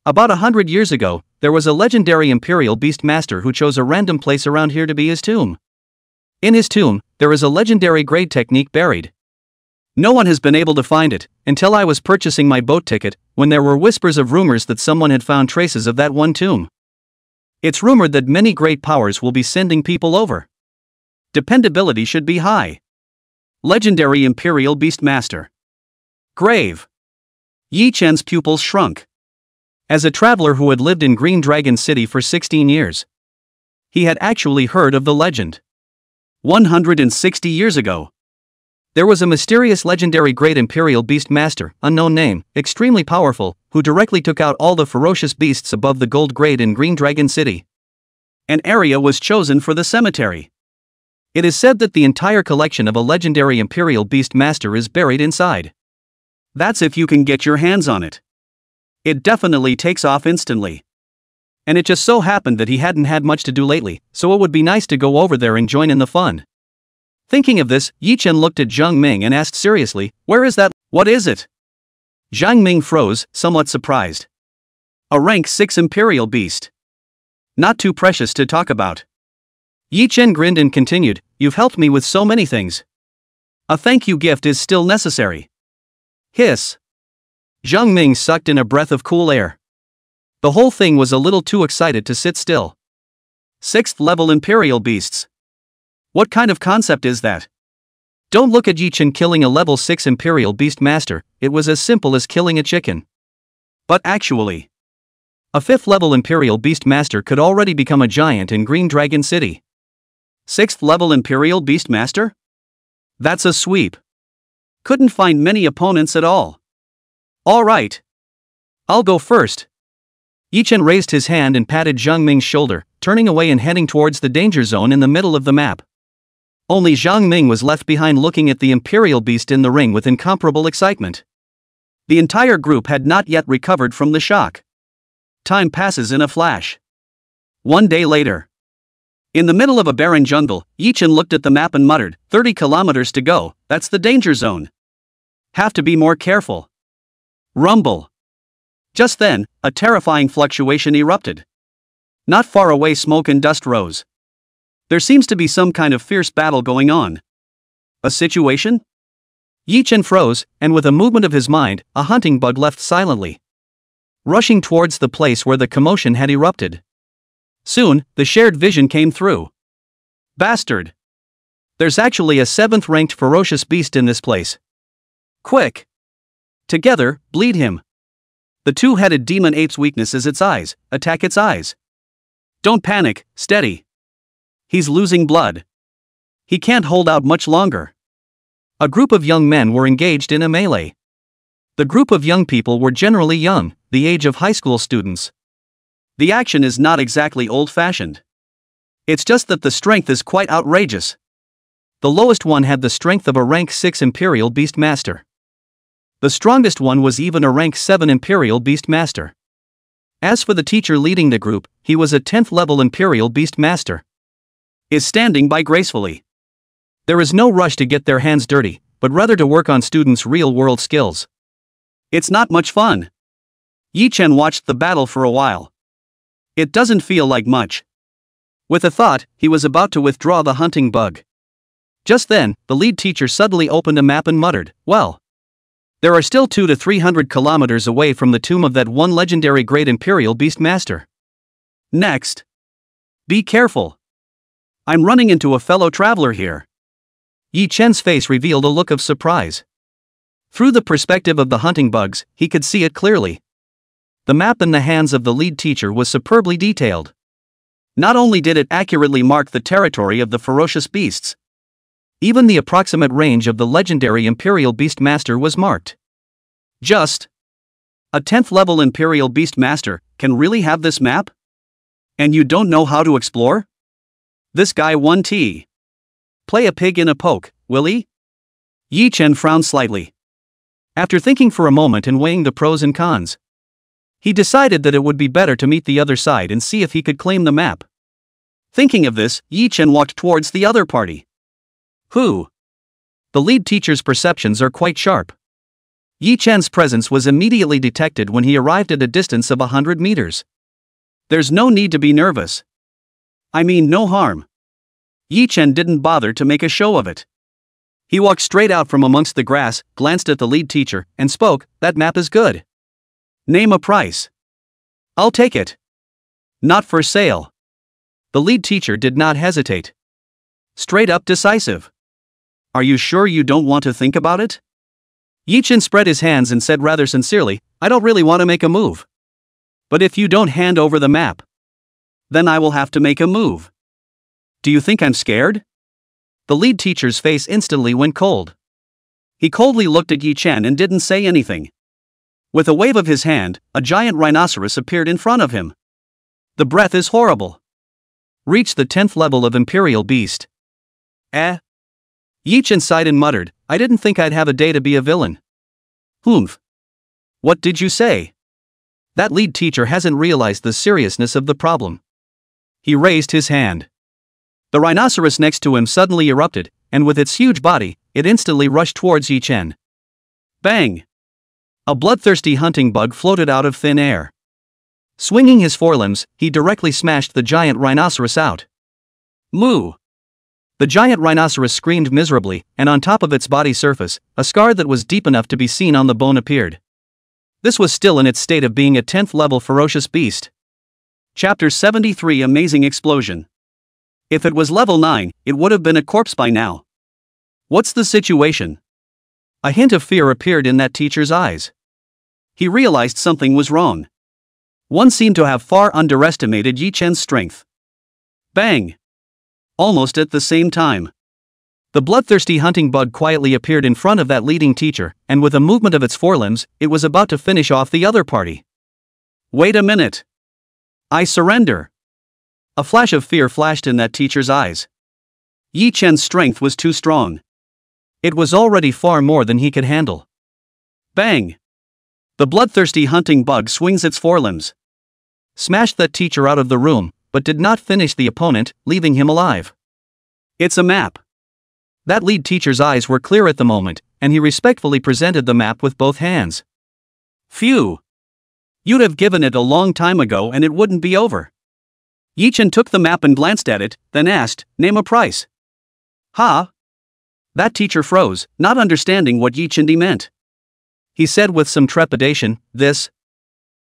About 100 years ago, there was a legendary Imperial Beastmaster who chose a random place around here to be his tomb. In his tomb, there is a legendary grade technique buried. No one has been able to find it, until I was purchasing my boat ticket, when there were whispers of rumors that someone had found traces of that one tomb. It's rumored that many great powers will be sending people over. Dependability should be high. Legendary Imperial Beastmaster. Grave. Yi Chen's pupils shrunk. As a traveler who had lived in Green Dragon City for 16 years, he had actually heard of the legend. 160 years ago, there was a mysterious legendary great Imperial Beastmaster, unknown name, extremely powerful, who directly took out all the ferocious beasts above the gold grade in Green Dragon City. An area was chosen for the cemetery. It is said that the entire collection of a legendary Imperial Beastmaster is buried inside. That's if you can get your hands on it. It definitely takes off instantly. And it just so happened that he hadn't had much to do lately, so it would be nice to go over there and join in the fun. Thinking of this, Yi Chen looked at Zhang Ming and asked seriously, "Where is that? What is it?" Zhang Ming froze, somewhat surprised. A rank 6 Imperial Beast. Not too precious to talk about. Yi Chen grinned and continued, "You've helped me with so many things. A thank you gift is still necessary." Hiss. Zhang Ming sucked in a breath of cool air. The whole thing was a little too excited to sit still. 6th level Imperial Beasts. What kind of concept is that? Don't look at Yi Chen killing a level 6 Imperial Beast Master, it was as simple as killing a chicken. But actually, a 5th level Imperial Beast Master could already become a giant in Green Dragon City. 6th level Imperial Beast Master? That's a sweep. Couldn't find many opponents at all. Alright. I'll go first. Yi Chen raised his hand and patted Zhang Ming's shoulder, turning away and heading towards the danger zone in the middle of the map. Only Zhang Ming was left behind looking at the Imperial Beast in the ring with incomparable excitement. The entire group had not yet recovered from the shock. Time passes in a flash. 1 day later. In the middle of a barren jungle, Yi Chen looked at the map and muttered, 30 kilometers to go, that's the danger zone. Have to be more careful. Rumble. Just then, a terrifying fluctuation erupted. Not far away, smoke and dust rose. There seems to be some kind of fierce battle going on. A situation? Yi Chen froze, and with a movement of his mind, a hunting bug left silently, rushing towards the place where the commotion had erupted. Soon, the shared vision came through. Bastard! There's actually a 7th-ranked ferocious beast in this place. Quick! Together, bleed him. The 2-headed demon ape's weakness is its eyes, attack its eyes. Don't panic, steady. He's losing blood. He can't hold out much longer. A group of young men were engaged in a melee. The group of young people were generally young, the age of high school students. The action is not exactly old-fashioned. It's just that the strength is quite outrageous. The lowest one had the strength of a rank 6 Imperial Beast Master. The strongest one was even a rank 7 Imperial Beast Master. As for the teacher leading the group, he was a 10th level Imperial Beast Master. Is standing by gracefully. There is no rush to get their hands dirty, but rather to work on students' real-world skills. It's not much fun. Yi Chen watched the battle for a while. It doesn't feel like much. With a thought, he was about to withdraw the hunting bug. Just then, the lead teacher suddenly opened a map and muttered, well, there are still 200 to 300 kilometers away from the tomb of that one legendary great Imperial Beast Master. Next. Be careful. I'm running into a fellow traveler here. Yi Chen's face revealed a look of surprise. Through the perspective of the hunting bugs, he could see it clearly. The map in the hands of the lead teacher was superbly detailed. Not only did it accurately mark the territory of the ferocious beasts, even the approximate range of the legendary Imperial Beast Master was marked. Just a 10th level Imperial Beast Master can really have this map? And you don't know how to explore? This guy won T. Play a pig in a poke, will he? Yi Chen frowned slightly. After thinking for a moment and weighing the pros and cons, he decided that it would be better to meet the other side and see if he could claim the map. Thinking of this, Yi Chen walked towards the other party. Who? The lead teacher's perceptions are quite sharp. Yi Chen's presence was immediately detected when he arrived at a distance of 100 meters. There's no need to be nervous. I mean no harm. Yi Chen didn't bother to make a show of it. He walked straight out from amongst the grass, glanced at the lead teacher, and spoke, that map is good. Name a price. I'll take it. Not for sale. The lead teacher did not hesitate. Straight up decisive. Are you sure you don't want to think about it? Yi Chen spread his hands and said rather sincerely, I don't really want to make a move. But if you don't hand over the map, then I will have to make a move. Do you think I'm scared? The lead teacher's face instantly went cold. He coldly looked at Yi Chen and didn't say anything. With a wave of his hand, a giant rhinoceros appeared in front of him. The breath is horrible. Reach the 10th level of Imperial Beast. Yi Chen sighed and muttered, I didn't think I'd have a day to be a villain. Humph. What did you say? That lead teacher hasn't realized the seriousness of the problem. He raised his hand. The rhinoceros next to him suddenly erupted, and with its huge body, it instantly rushed towards Yi Chen. Bang! A bloodthirsty hunting bug floated out of thin air. Swinging his forelimbs, he directly smashed the giant rhinoceros out. Moo! The giant rhinoceros screamed miserably, and on top of its body surface, a scar that was deep enough to be seen on the bone appeared. This was still in its state of being a 10th level ferocious beast. Chapter 73 Amazing Explosion. If it was level 9, it would have been a corpse by now. What's the situation? A hint of fear appeared in that teacher's eyes. He realized something was wrong. One seemed to have far underestimated Yi Chen's strength. Bang! Almost at the same time. The bloodthirsty hunting bug quietly appeared in front of that leading teacher, and with a movement of its forelimbs, it was about to finish off the other party. Wait a minute! I surrender! A flash of fear flashed in that teacher's eyes. Yi Chen's strength was too strong. It was already far more than he could handle. Bang! The bloodthirsty hunting bug swings its forelimbs. Smashed that teacher out of the room, but did not finish the opponent, leaving him alive. It's a map. That lead teacher's eyes were clear at the moment, and he respectfully presented the map with both hands. Phew! You'd have given it a long time ago and it wouldn't be over. Yi Chen took the map and glanced at it, then asked, "Name a price." "Huh?" That teacher froze, not understanding what Yi Chen meant. He said with some trepidation, "This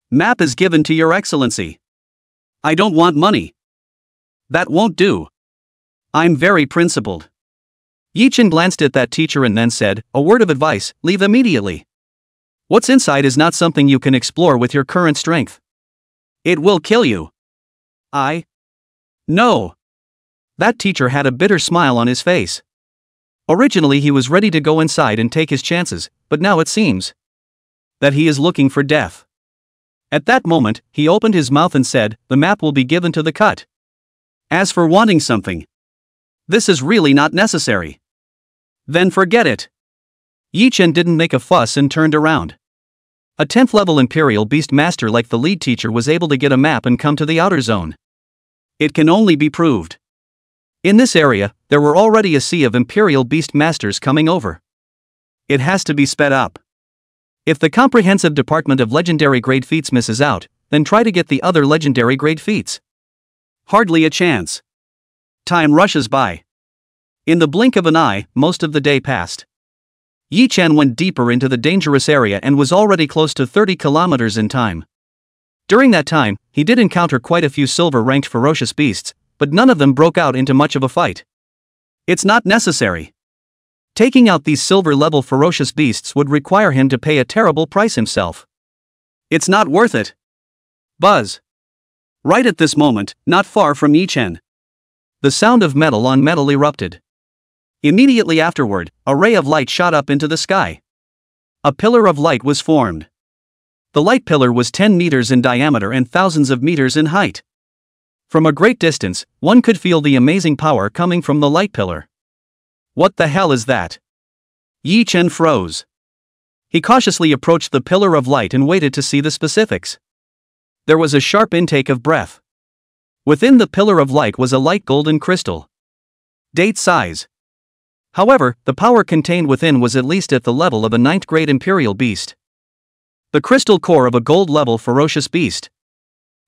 map is given to your excellency. I don't want money." "That won't do. I'm very principled." Yi Chen glanced at that teacher and then said, "A word of advice, leave immediately. What's inside is not something you can explore with your current strength. It will kill you." No. That teacher had a bitter smile on his face. Originally he was ready to go inside and take his chances, but now it seems that he is looking for death. At that moment, he opened his mouth and said, "The map will be given to the cut. As for wanting something, this is really not necessary." "Then forget it." Yi Chen didn't make a fuss and turned around. A 10th level Imperial Beast Master like the lead teacher was able to get a map and come to the outer zone. It can only be proved. In this area, there were already a sea of Imperial Beast Masters coming over. It has to be sped up. If the comprehensive department of legendary grade feats misses out, then try to get the other legendary grade feats. Hardly a chance. Time rushes by. In the blink of an eye, most of the day passed. Yi Chen went deeper into the dangerous area and was already close to 30 kilometers in time. During that time, he did encounter quite a few silver-ranked ferocious beasts, but none of them broke out into much of a fight. It's not necessary. Taking out these silver-level ferocious beasts would require him to pay a terrible price himself. It's not worth it. Buzz. Right at this moment, not far from Yi Chen, the sound of metal on metal erupted. Immediately afterward, a ray of light shot up into the sky. A pillar of light was formed. The light pillar was 10 meters in diameter and thousands of meters in height. From a great distance, one could feel the amazing power coming from the light pillar. What the hell is that? Yi Chen froze. He cautiously approached the pillar of light and waited to see the specifics. There was a sharp intake of breath. Within the pillar of light was a light golden crystal. Date size. However, the power contained within was at least at the level of a 9th grade Imperial beast. The crystal core of a gold-level ferocious beast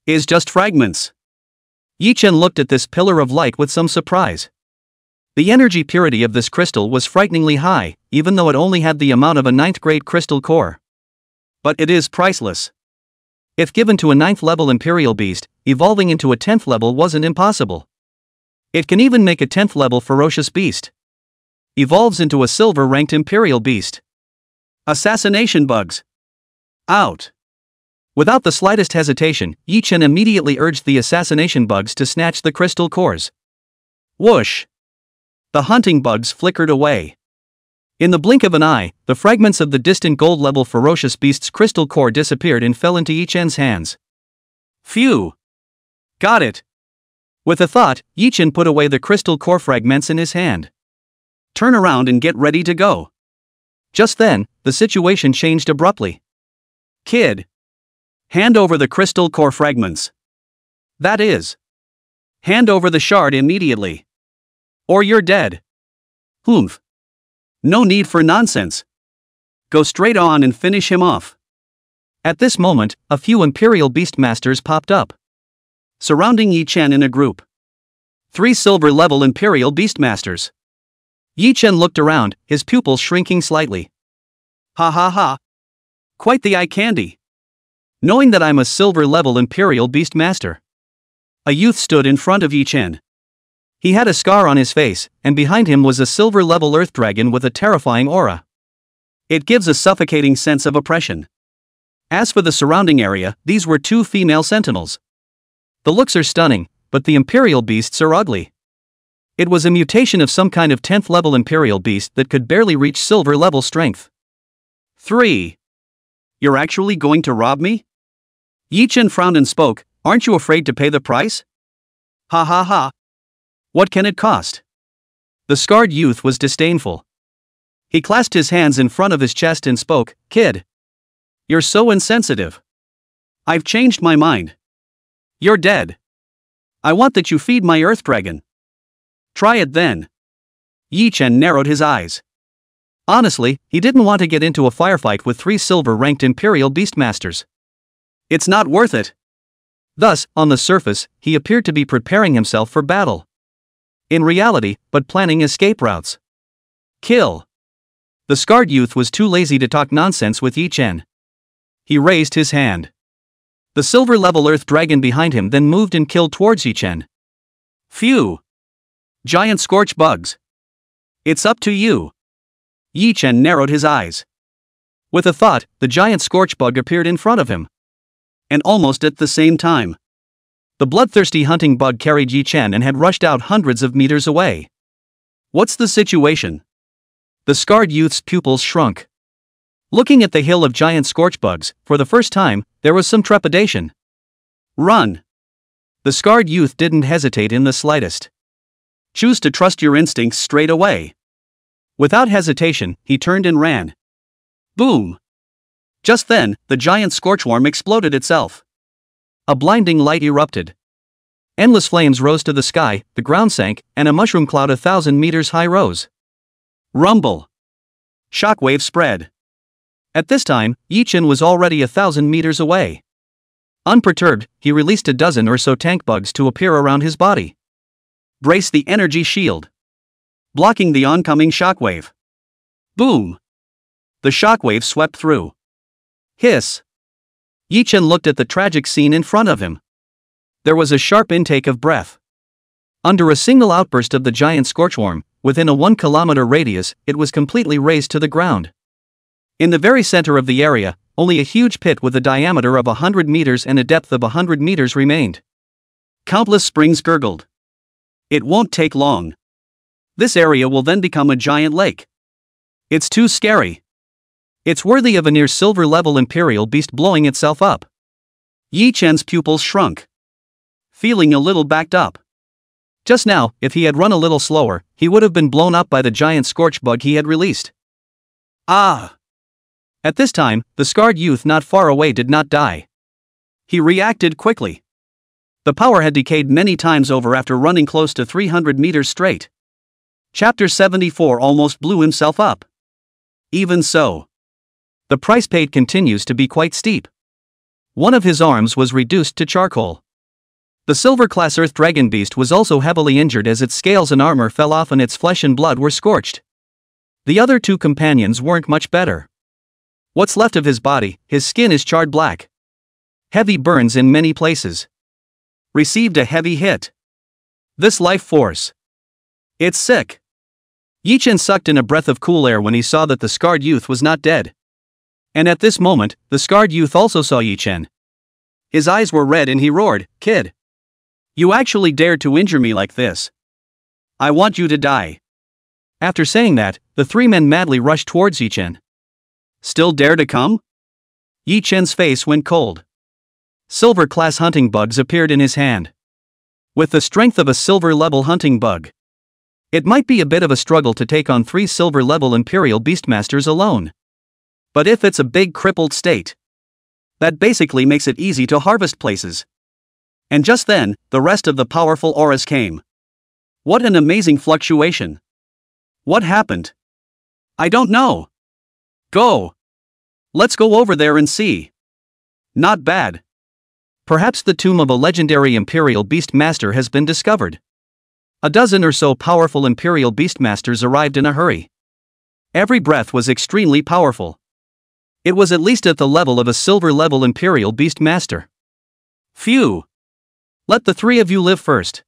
is just fragments. Yi Chen looked at this pillar of light with some surprise. The energy purity of this crystal was frighteningly high, even though it only had the amount of a 9th grade crystal core. But it is priceless. If given to a 9th level Imperial beast, evolving into a 10th level wasn't impossible. It can even make a 10th level ferocious beast evolves into a silver-ranked Imperial beast. Assassination bugs. Out. Without the slightest hesitation, Yi Chen immediately urged the assassination bugs to snatch the crystal cores. Whoosh! The hunting bugs flickered away. In the blink of an eye, the fragments of the distant gold-level ferocious beast's crystal core disappeared and fell into Yi Chen's hands. Phew! Got it! With a thought, Yi Chen put away the crystal core fragments in his hand. Turn around and get ready to go. Just then, the situation changed abruptly. Kid. Hand over the crystal core fragments. That is. Hand over the shard immediately. Or you're dead. Humph. No need for nonsense. Go straight on and finish him off. At this moment, a few Imperial Beastmasters popped up, surrounding Yi Chen in a group. 3 silver-level Imperial Beastmasters. Yi Chen looked around, his pupils shrinking slightly. Ha ha ha. Quite the eye candy. knowing that I'm a silver-level Imperial Beastmaster. A youth stood in front of Yi Chen. He had a scar on his face, and behind him was a silver-level Earth Dragon with a terrifying aura. It gives a suffocating sense of oppression. As for the surrounding area, these were 2 female sentinels. The looks are stunning, but the Imperial beasts are ugly. It was a mutation of some kind of 10th level Imperial beast that could barely reach silver level strength. 3. You're actually going to rob me? Yi Chen frowned and spoke, aren't you afraid to pay the price? Ha ha ha. What can it cost? The scarred youth was disdainful. He clasped his hands in front of his chest and spoke, kid. You're so insensitive. I've changed my mind. You're dead. I want that you feed my Earth Dragon. Try it then. Yi Chen narrowed his eyes. Honestly, he didn't want to get into a firefight with 3 silver-ranked Imperial Beastmasters. It's not worth it. Thus, on the surface, he appeared to be preparing himself for battle. In reality, but planning escape routes. Kill. The scarred youth was too lazy to talk nonsense with Yi Chen. He raised his hand. The silver-level Earth Dragon behind him then moved and killed towards Yi Chen. Phew. Giant scorch bugs. It's up to you. Yi Chen narrowed his eyes. With a thought, the giant scorch bug appeared in front of him. And almost at the same time, the bloodthirsty hunting bug carried Yi Chen and had rushed out hundreds of meters away. What's the situation? The scarred youth's pupils shrunk. Looking at the hill of giant scorch bugs, for the first time, there was some trepidation. Run. The scarred youth didn't hesitate in the slightest. Choose to trust your instincts straight away. Without hesitation, he turned and ran. Boom! Just then, the giant scorchworm exploded itself. A blinding light erupted. Endless flames rose to the sky, the ground sank, and a mushroom cloud 1,000 meters high rose. Rumble. Shockwave spread. At this time, Yi Chen was already 1,000 meters away. Unperturbed, he released a dozen or so tank bugs to appear around his body. Brace the energy shield. Blocking the oncoming shockwave. Boom! The shockwave swept through. Hiss! Yi Chen looked at the tragic scene in front of him. There was a sharp intake of breath. Under a single outburst of the giant scorchworm, within a 1-kilometer radius, it was completely razed to the ground. In the very center of the area, only a huge pit with a diameter of 100 meters and a depth of 100 meters remained. Countless springs gurgled. It won't take long. This area will then become a giant lake. It's too scary. It's worthy of a near silver-level Imperial beast blowing itself up. Yi Chen's pupils shrunk. Feeling a little backed up. Just now, if he had run a little slower, he would have been blown up by the giant scorch bug he had released. Ah! At this time, the scarred youth not far away did not die. He reacted quickly. The power had decayed many times over after running close to 300 meters straight. Chapter 74 almost blew himself up. Even so, the price paid continues to be quite steep. One of his arms was reduced to charcoal. The silver-class Earth Dragon Beast was also heavily injured as its scales and armor fell off and its flesh and blood were scorched. The other 2 companions weren't much better. What's left of his body, his skin is charred black. Heavy burns in many places. Received a heavy hit. This life force. It's sick. Yi Chen sucked in a breath of cool air when he saw that the scarred youth was not dead. And at this moment, the scarred youth also saw Yi Chen. His eyes were red and he roared, "Kid! You actually dared to injure me like this. I want you to die." After saying that, the 3 men madly rushed towards Yi Chen. Still dare to come? Yi Chen's face went cold. Silver-class hunting bugs appeared in his hand. With the strength of a silver-level hunting bug, it might be a bit of a struggle to take on 3 silver-level Imperial Beastmasters alone. But if it's a big crippled state, that basically makes it easy to harvest places. And just then, the rest of the powerful auras came. What an amazing fluctuation. What happened? I don't know. Go. Let's go over there and see. Not bad. Perhaps the tomb of a legendary Imperial Beastmaster has been discovered. A dozen or so powerful Imperial Beastmasters arrived in a hurry. Every breath was extremely powerful. It was at least at the level of a silver-level Imperial Beast Master. Phew! Let the three of you live first.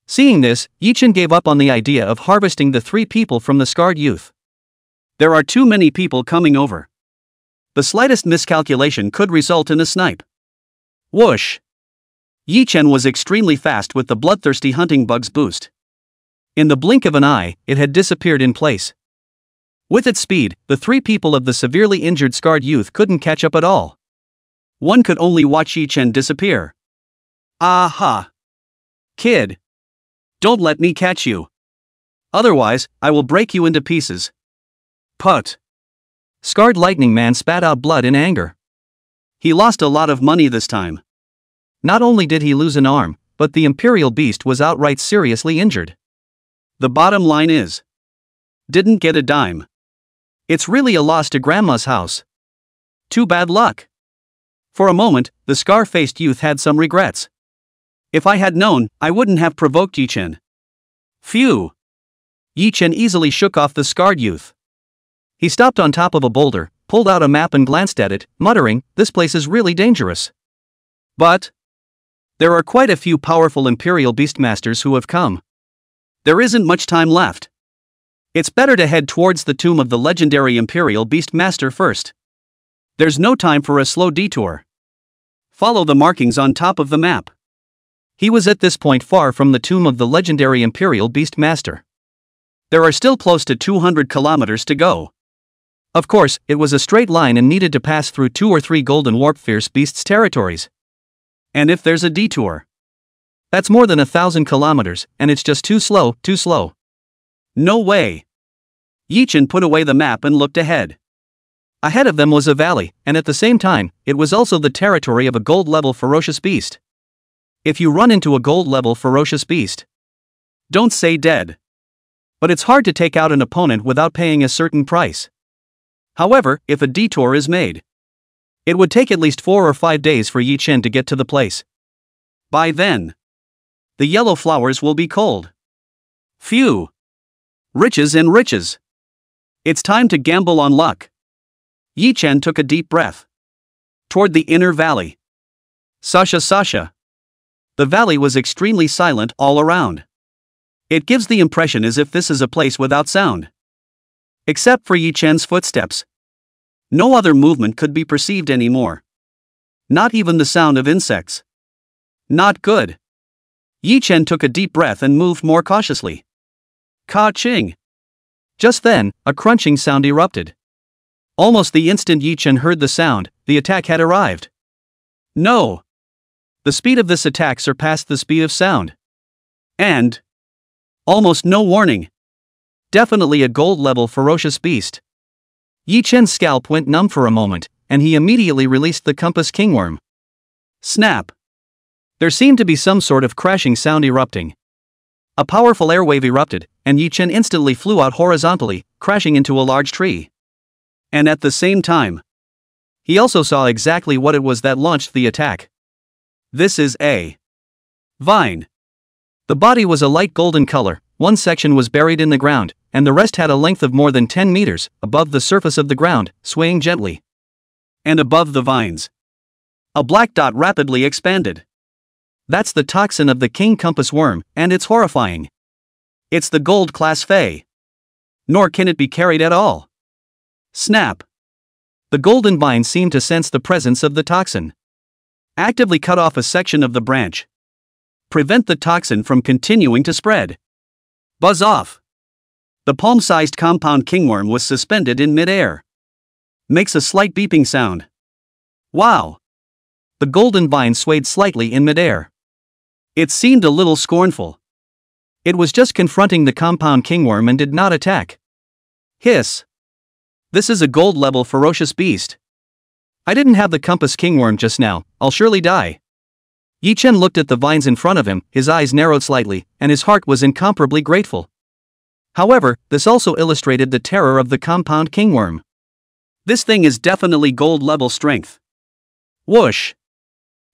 Seeing this, Yichen gave up on the idea of harvesting the 3 people from the scarred youth. There are too many people coming over. The slightest miscalculation could result in a snipe. Whoosh! Yichen was extremely fast with the bloodthirsty hunting bug's boost. In the blink of an eye, it had disappeared in place. With its speed, the 3 people of the severely injured scarred youth couldn't catch up at all. One could only watch Yichen disappear. Aha! Kid! Don't let me catch you. Otherwise, I will break you into pieces. Put! Scarred Lightning Man spat out blood in anger. He lost a lot of money this time. Not only did he lose an arm, but the Imperial Beast was outright seriously injured. The bottom line is, didn't get a dime. It's really a loss to Grandma's house. Too bad luck. For a moment, the scar-faced youth had some regrets. If I had known, I wouldn't have provoked Yichen. Phew! Yichen easily shook off the scarred youth. He stopped on top of a boulder, pulled out a map and glanced at it, muttering, "This place is really dangerous." But there are quite a few powerful Imperial Beastmasters who have come. There isn't much time left. It's better to head towards the tomb of the legendary Imperial Beastmaster first. There's no time for a slow detour. Follow the markings on top of the map. He was at this point far from the tomb of the legendary Imperial Beastmaster. There are still close to 200 kilometers to go. Of course, it was a straight line and needed to pass through 2 or 3 golden warp fierce beasts' territories. And if there's a detour, that's more than 1,000 kilometers, and it's just too slow, too slow. No way. Yichen put away the map and looked ahead. Ahead of them was a valley, and at the same time, it was also the territory of a gold-level ferocious beast. If you run into a gold-level ferocious beast, don't say dead. But it's hard to take out an opponent without paying a certain price. However, if a detour is made, it would take at least 4 or 5 days for Yichen to get to the place. By then, the yellow flowers will be cold. Phew! Riches and riches. It's time to gamble on luck. Yichen took a deep breath. Toward the inner valley. Sasha. The valley was extremely silent all around. It gives the impression as if this is a place without sound. Except for Yichen's footsteps. No other movement could be perceived anymore. Not even the sound of insects. Not good. Yichen took a deep breath and moved more cautiously. Ka-ching! Just then, a crunching sound erupted. Almost the instant Yichen heard the sound, the attack had arrived. No! The speed of this attack surpassed the speed of sound. And almost no warning. Definitely a gold-level ferocious beast. Yichen's scalp went numb for a moment, and he immediately released the compass kingworm. Snap! There seemed to be some sort of crashing sound erupting. A powerful airwave erupted, and Yichen instantly flew out horizontally, crashing into a large tree. And at the same time, he also saw exactly what it was that launched the attack. This is a vine. The body was a light golden color, one section was buried in the ground, and the rest had a length of more than 10 meters, above the surface of the ground, swaying gently. And above the vines, a black dot rapidly expanded. That's the toxin of the king compass worm, and it's horrifying. It's the gold class Fey. Nor can it be carried at all. Snap! The golden vine seemed to sense the presence of the toxin. Actively cut off a section of the branch. Prevent the toxin from continuing to spread. Buzz off! The palm-sized compound kingworm was suspended in mid-air. Makes a slight beeping sound. Wow! The golden vine swayed slightly in mid-air. It seemed a little scornful. It was just confronting the compound kingworm and did not attack. Hiss! This is a gold-level ferocious beast. I didn't have the compass kingworm just now, I'll surely die. Yichen looked at the vines in front of him, his eyes narrowed slightly, and his heart was incomparably grateful. However, this also illustrated the terror of the compound kingworm. This thing is definitely gold-level strength. Whoosh!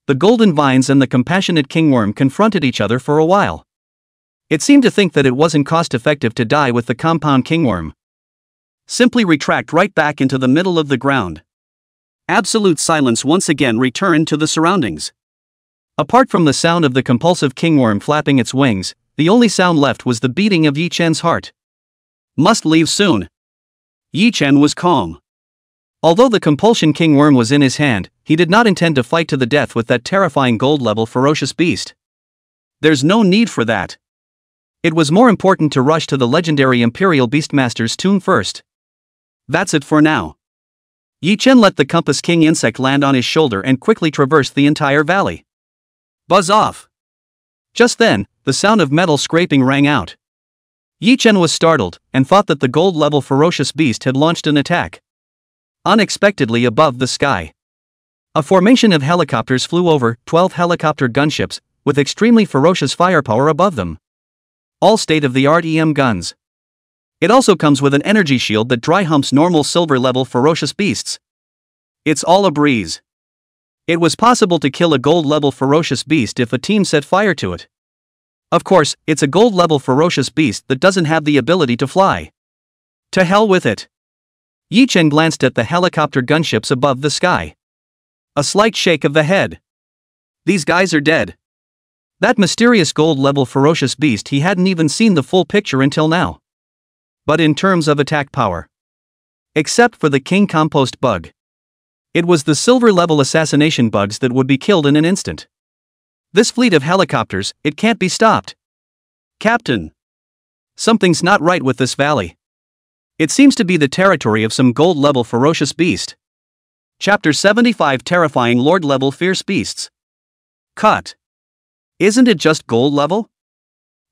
The golden vines and the compassionate kingworm confronted each other for a while. It seemed to think that it wasn't cost-effective to die with the compound kingworm. Simply retract right back into the middle of the ground. Absolute silence once again returned to the surroundings. Apart from the sound of the compulsive kingworm flapping its wings, the only sound left was the beating of Yi Chen's heart. Must leave soon. Yi Chen was calm. Although the compulsion kingworm was in his hand, he did not intend to fight to the death with that terrifying gold-level ferocious beast. There's no need for that. It was more important to rush to the legendary Imperial Beastmaster's tomb first. That's it for now. Yi Chen let the Compass King insect land on his shoulder and quickly traversed the entire valley. Buzz off! Just then, the sound of metal scraping rang out. Yi Chen was startled, and thought that the gold-level ferocious beast had launched an attack. Unexpectedly above the sky, a formation of helicopters flew over, 12 helicopter gunships, with extremely ferocious firepower above them. All state-of-the-art EM guns. It also comes with an energy shield that dry humps normal silver-level ferocious beasts. It's all a breeze. It was possible to kill a gold-level ferocious beast if a team set fire to it. Of course, it's a gold-level ferocious beast that doesn't have the ability to fly. To hell with it. Yi Chen glanced at the helicopter gunships above the sky. A slight shake of the head. These guys are dead. That mysterious gold-level ferocious beast, he hadn't even seen the full picture until now. But in terms of attack power, except for the King Compost bug, it was the silver-level assassination bugs that would be killed in an instant. This fleet of helicopters, it can't be stopped. Captain, something's not right with this valley. It seems to be the territory of some gold-level ferocious beast. Chapter 75, Terrifying Lord-level Fierce Beasts. Cut. Isn't it just gold-level?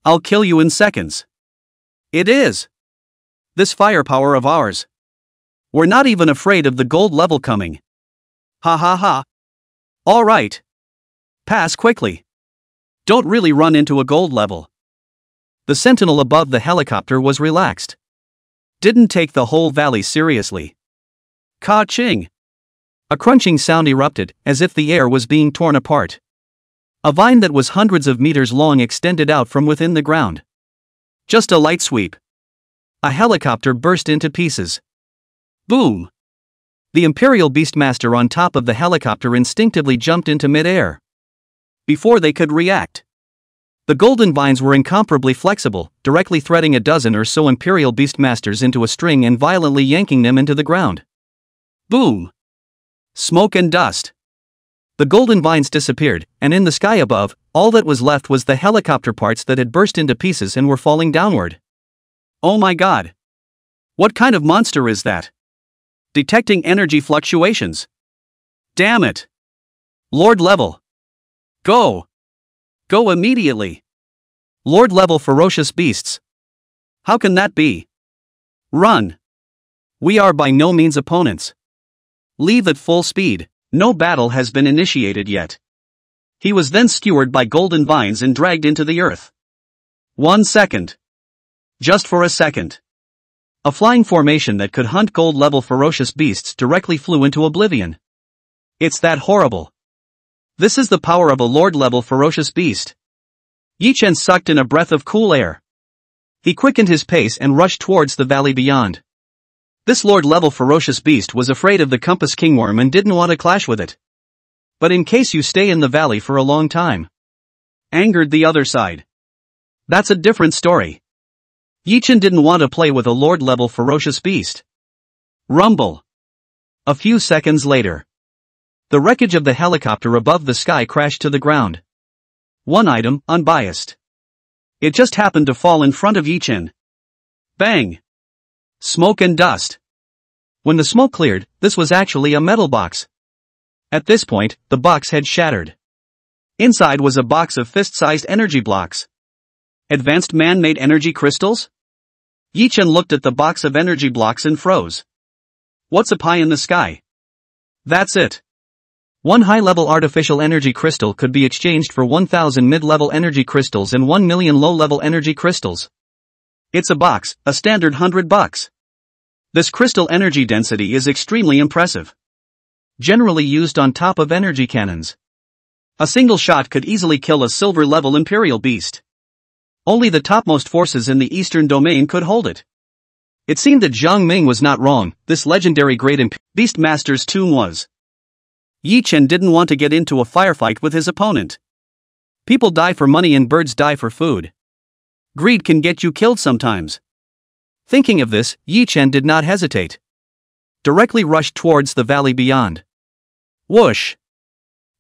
I'll kill you in seconds. It is. This firepower of ours. We're not even afraid of the gold-level coming. Ha ha ha. All right. Pass quickly. Don't really run into a gold-level. The sentinel above the helicopter was relaxed. Didn't take the whole valley seriously. Ka-ching! A crunching sound erupted, as if the air was being torn apart. A vine that was hundreds of meters long extended out from within the ground. Just a light sweep. A helicopter burst into pieces. Boom! The Imperial Beastmaster on top of the helicopter instinctively jumped into mid-air. Before they could react, the golden vines were incomparably flexible, directly threading a dozen or so Imperial Beastmasters into a string and violently yanking them into the ground. Boom! Smoke and dust. The golden vines disappeared, and in the sky above, all that was left was the helicopter parts that had burst into pieces and were falling downward. Oh my god! What kind of monster is that? Detecting energy fluctuations. Damn it! Lord level. Go! Go immediately! Lord-level ferocious beasts. How can that be? Run! We are by no means opponents. Leave at full speed. No battle has been initiated yet. He was then skewered by golden vines and dragged into the earth. 1 second. Just for a second. A flying formation that could hunt gold-level ferocious beasts directly flew into oblivion. It's that horrible. This is the power of a lord-level ferocious beast. Yi Chen sucked in a breath of cool air. He quickened his pace and rushed towards the valley beyond. This lord-level ferocious beast was afraid of the Compass Kingworm and didn't want to clash with it. But in case you stay in the valley for a long time, angered the other side. That's a different story. Yi Chen didn't want to play with a lord-level ferocious beast. Rumble. A few seconds later, the wreckage of the helicopter above the sky crashed to the ground. One item, unbiased. It just happened to fall in front of Yi Chen. Bang! Smoke and dust. When the smoke cleared, this was actually a metal box. At this point, the box had shattered. Inside was a box of fist-sized energy blocks. Advanced man-made energy crystals? Yi Chen looked at the box of energy blocks and froze. What's up high in the sky? That's it. One high-level artificial energy crystal could be exchanged for 1,000 mid-level energy crystals and 1 million low-level energy crystals. It's a box, a standard $100. This crystal energy density is extremely impressive. Generally used on top of energy cannons. A single shot could easily kill a silver-level Imperial beast. Only the topmost forces in the Eastern Domain could hold it. It seemed that Zhang Ming was not wrong. This legendary great Beastmaster's tomb was Yi Chen didn't want to get into a firefight with his opponent. People die for money and birds die for food. Greed can get you killed sometimes. Thinking of this, Yi Chen did not hesitate. Directly rushed towards the valley beyond. Whoosh!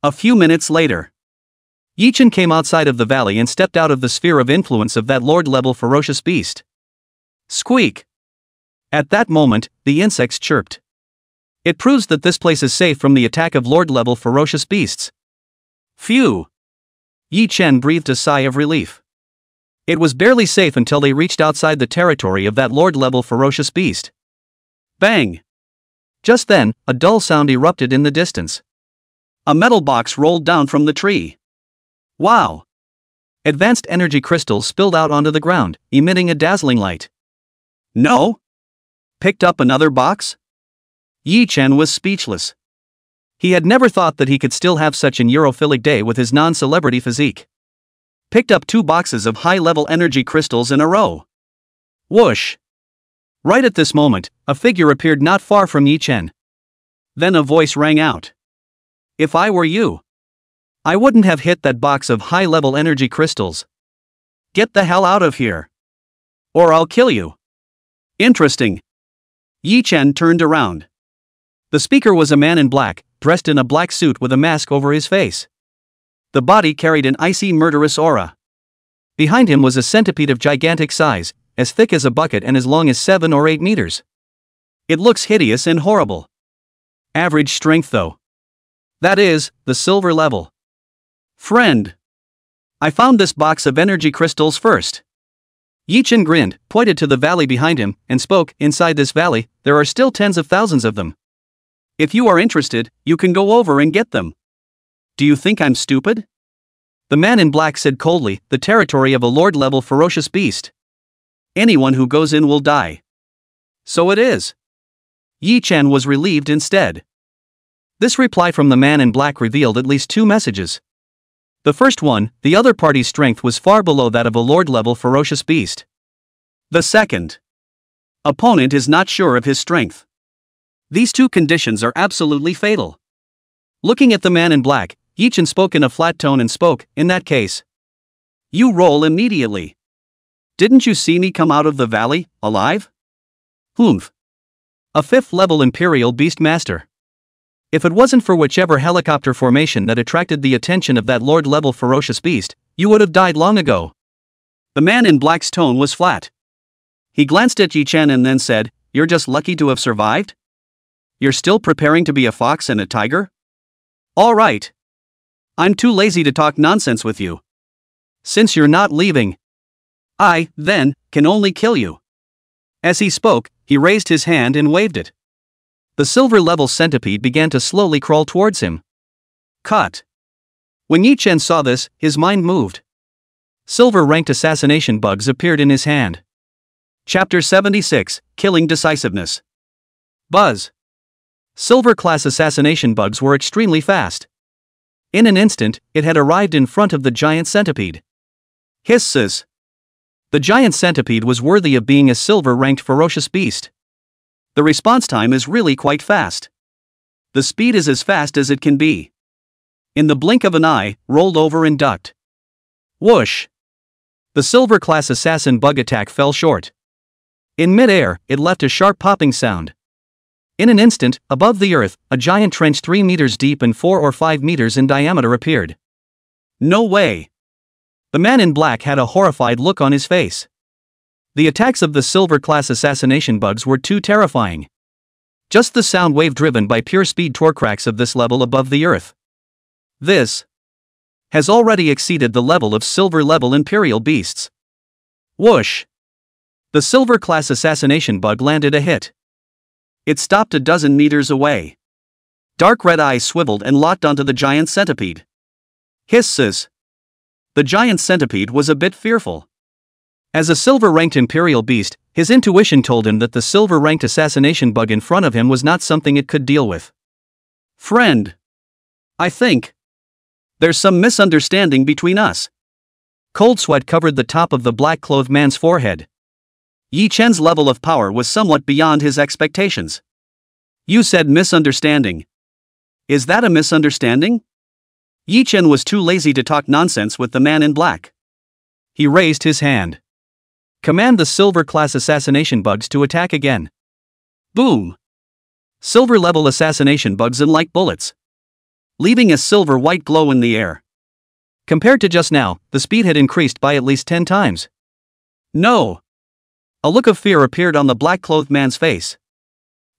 A few minutes later, Yi Chen came outside of the valley and stepped out of the sphere of influence of that lord-level ferocious beast. Squeak! At that moment, the insects chirped. It proves that this place is safe from the attack of lord-level ferocious beasts. Phew! Yi Chen breathed a sigh of relief. It was barely safe until they reached outside the territory of that lord-level ferocious beast. Bang! Just then, a dull sound erupted in the distance. A metal box rolled down from the tree. Wow! Advanced energy crystals spilled out onto the ground, emitting a dazzling light. No? Picked up another box? Yi Chen was speechless. He had never thought that he could still have such an Europhilic day with his non-celebrity physique. Picked up 2 boxes of high-level energy crystals in a row. Whoosh! Right at this moment, a figure appeared not far from Yi Chen. Then a voice rang out. If I were you, I wouldn't have hit that box of high-level energy crystals. Get the hell out of here. Or I'll kill you. Interesting. Yi Chen turned around. The speaker was a man in black, dressed in a black suit with a mask over his face. The body carried an icy murderous aura. Behind him was a centipede of gigantic size, as thick as a bucket and as long as 7 or 8 meters. It looks hideous and horrible. Average strength though. That is, the silver level. Friend! I found this box of energy crystals first. Yi Chen grinned, pointed to the valley behind him, and spoke. Inside this valley, there are still tens of thousands of them. If you are interested, you can go over and get them. Do you think I'm stupid? The man in black said coldly, the territory of a lord-level ferocious beast. Anyone who goes in will die. So it is. Yi Chen was relieved instead. This reply from the man in black revealed at least 2 messages. The first one, the other party's strength was far below that of a lord-level ferocious beast. The second, opponent is not sure of his strength. These 2 conditions are absolutely fatal. Looking at the man in black, Yi Chen spoke in a flat tone and spoke, in that case, you roll immediately. Didn't you see me come out of the valley, alive? Humph. A 5th-level Imperial Beast Master. If it wasn't for whichever helicopter formation that attracted the attention of that lord-level ferocious beast, you would have died long ago. The man in black's tone was flat. He glanced at Yi Chen and then said, you're just lucky to have survived? You're still preparing to be a fox and a tiger? All right. I'm too lazy to talk nonsense with you. Since you're not leaving, I, then, can only kill you. As he spoke, he raised his hand and waved it. The silver-level centipede began to slowly crawl towards him. Cut. When Yi Chen saw this, his mind moved. Silver-ranked assassination bugs appeared in his hand. Chapter 76, Killing Decisiveness. Buzz. Silver-class assassination bugs were extremely fast. In an instant, it had arrived in front of the giant centipede. Hisses. The giant centipede was worthy of being a silver-ranked ferocious beast. The response time is really quite fast. The speed is as fast as it can be. In the blink of an eye, rolled over and ducked. Whoosh! The silver-class assassin bug attack fell short. In mid-air, it left a sharp popping sound. In an instant, above the earth, a giant trench 3 meters deep and 4 or 5 meters in diameter appeared. No way! The man in black had a horrified look on his face. The attacks of the silver-class assassination bugs were too terrifying. Just the sound wave driven by pure speed torcracks of this level above the earth. This has already exceeded the level of silver-level imperial beasts. Whoosh! The silver-class assassination bug landed a hit. It stopped a dozen meters away. Dark red eyes swiveled and locked onto the giant centipede. Hisses! The giant centipede was a bit fearful. As a silver-ranked imperial beast, his intuition told him that the silver-ranked assassination bug in front of him was not something it could deal with. Friend! I think there's some misunderstanding between us. Cold sweat covered the top of the black-clothed man's forehead. Yi Chen's level of power was somewhat beyond his expectations. You said misunderstanding. Is that a misunderstanding? Yi Chen was too lazy to talk nonsense with the man in black. He raised his hand. Command the silver-class assassination bugs to attack again. Boom! Silver-level assassination bugs in like bullets, leaving a silver-white glow in the air. Compared to just now, the speed had increased by at least 10 times. No! A look of fear appeared on the black-clothed man's face.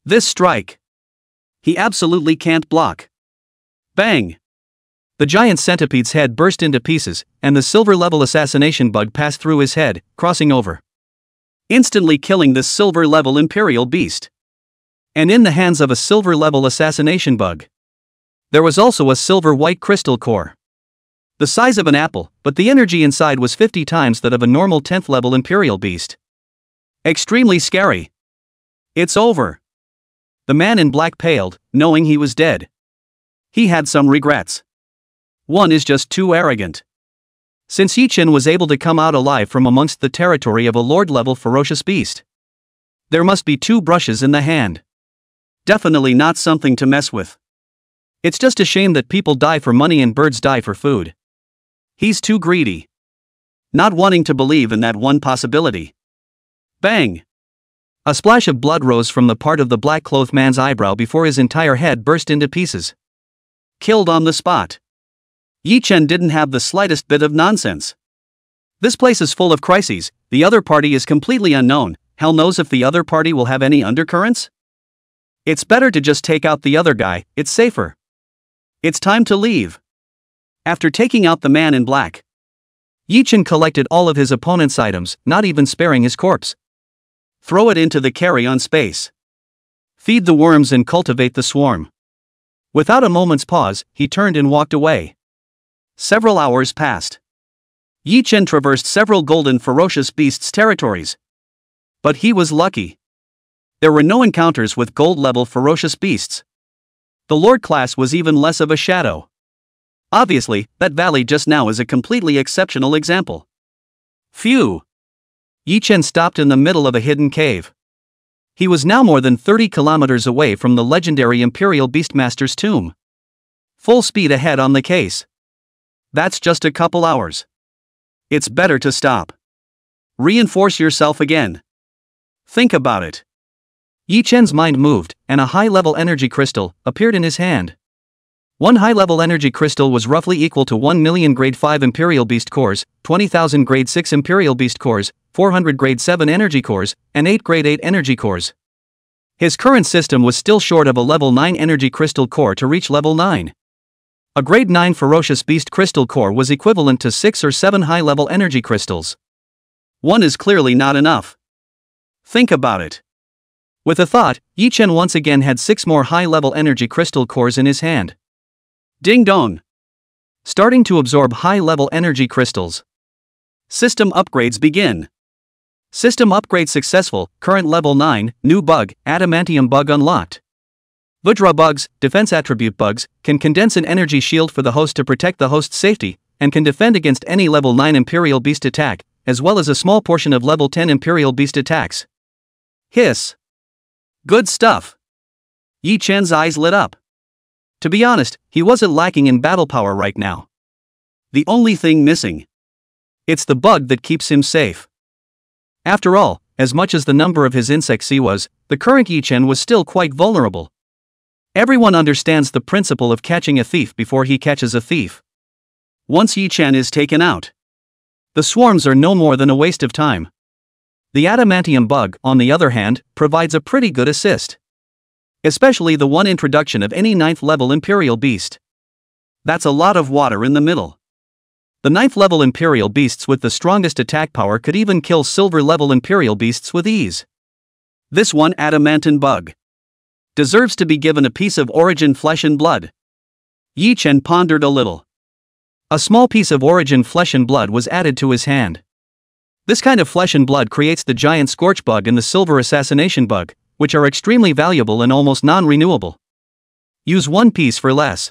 This strike. He absolutely can't block. Bang! The giant centipede's head burst into pieces, and the silver-level assassination bug passed through his head, crossing over, instantly killing this silver-level imperial beast. And in the hands of a silver-level assassination bug, there was also a silver-white crystal core, the size of an apple, but the energy inside was 50 times that of a normal 10th-level imperial beast. Extremely scary. It's over. The man in black paled, knowing he was dead. He had some regrets. One is just too arrogant. Since Yi Chen was able to come out alive from amongst the territory of a lord-level ferocious beast, there must be 2 brushes in the hand. Definitely not something to mess with. It's just a shame that people die for money and birds die for food. He's too greedy. Not wanting to believe in that one possibility. Bang! A splash of blood rose from the part of the black-clothed man's eyebrow before his entire head burst into pieces. Killed on the spot. Yi Chen didn't have the slightest bit of nonsense. This place is full of crises, the other party is completely unknown, hell knows if the other party will have any undercurrents? It's better to just take out the other guy, it's safer. It's time to leave. After taking out the man in black, Yi Chen collected all of his opponent's items, not even sparing his corpse. Throw it into the carry-on space. Feed the worms and cultivate the swarm. Without a moment's pause, he turned and walked away. Several hours passed. Yi Chen traversed several golden ferocious beasts' territories. But he was lucky. There were no encounters with gold-level ferocious beasts. The Lord class was even less of a shadow. Obviously, that valley just now is a completely exceptional example. Phew! Yi Chen stopped in the middle of a hidden cave. He was now more than 30 kilometers away from the legendary Imperial Beastmaster's tomb. Full speed ahead on the case. That's just a couple hours. It's better to stop. Reinforce yourself again. Think about it. Yi Chen's mind moved, and a high-level energy crystal appeared in his hand. One high-level energy crystal was roughly equal to 1 million Grade 5 Imperial Beast cores, 20,000 Grade 6 Imperial Beast cores, 400 Grade 7 energy cores, and 8 Grade 8 energy cores. His current system was still short of a Level 9 energy crystal core to reach Level 9. A Grade 9 Ferocious Beast crystal core was equivalent to 6 or 7 high-level energy crystals. One is clearly not enough. Think about it. With a thought, Yi Chen once again had 6 more high-level energy crystal cores in his hand. Ding dong! Starting to absorb high-level energy crystals. System upgrades begin. System upgrade successful, current level 9, new bug, adamantium bug unlocked. Vajra bugs, defense attribute bugs, can condense an energy shield for the host to protect the host's safety, and can defend against any level 9 Imperial Beast attack, as well as a small portion of level 10 Imperial Beast attacks. Hiss! Good stuff! Yi Chen's eyes lit up. To be honest, he wasn't lacking in battle power right now. The only thing missing. It's the bug that keeps him safe. After all, as much as the number of his insects was, the current Yi Chen was still quite vulnerable. Everyone understands the principle of catching a thief before he catches a thief. Once Yi Chen is taken out, the swarms are no more than a waste of time. The adamantium bug, on the other hand, provides a pretty good assist. Especially the one introduction of any 9th level Imperial Beast. That's a lot of water in the middle. The 9th level Imperial Beasts with the strongest attack power could even kill silver level Imperial Beasts with ease. This one adamantine bug deserves to be given a piece of origin flesh and blood. Yi Chen pondered a little. A small piece of origin flesh and blood was added to his hand. This kind of flesh and blood creates the giant scorch bug and the silver assassination bug, which are extremely valuable and almost non-renewable. Use one piece for less.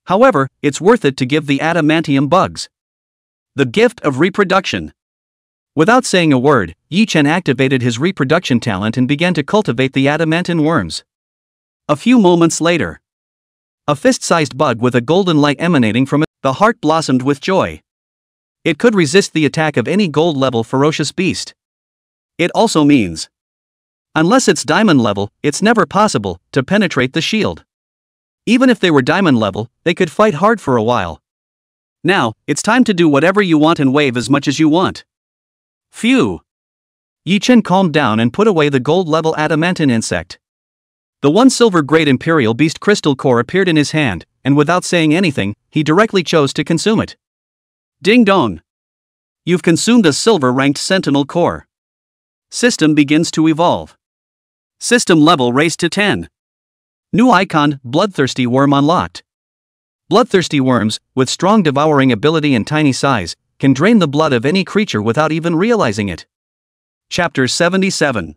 However, it's worth it to give the adamantium bugs the gift of reproduction. Without saying a word, Yi Chen activated his reproduction talent and began to cultivate the adamantine worms. A few moments later, A fist-sized bug with a golden light emanating from it. The heart blossomed with joy. It could resist the attack of any gold-level ferocious beast. It also means, unless it's diamond level, it's never possible to penetrate the shield. Even if they were diamond level, they could fight hard for a while. Now, it's time to do whatever you want and wave as much as you want. Phew. Yi Chen calmed down and put away the gold-level adamantine insect. The one silver-grade Imperial Beast crystal core appeared in his hand, and without saying anything, he directly chose to consume it. Ding dong! You've consumed a silver-ranked Sentinel core. System begins to evolve. System level raised to 10. New icon, Bloodthirsty Worm unlocked. Bloodthirsty worms, with strong devouring ability and tiny size, can drain the blood of any creature without even realizing it. Chapter 77.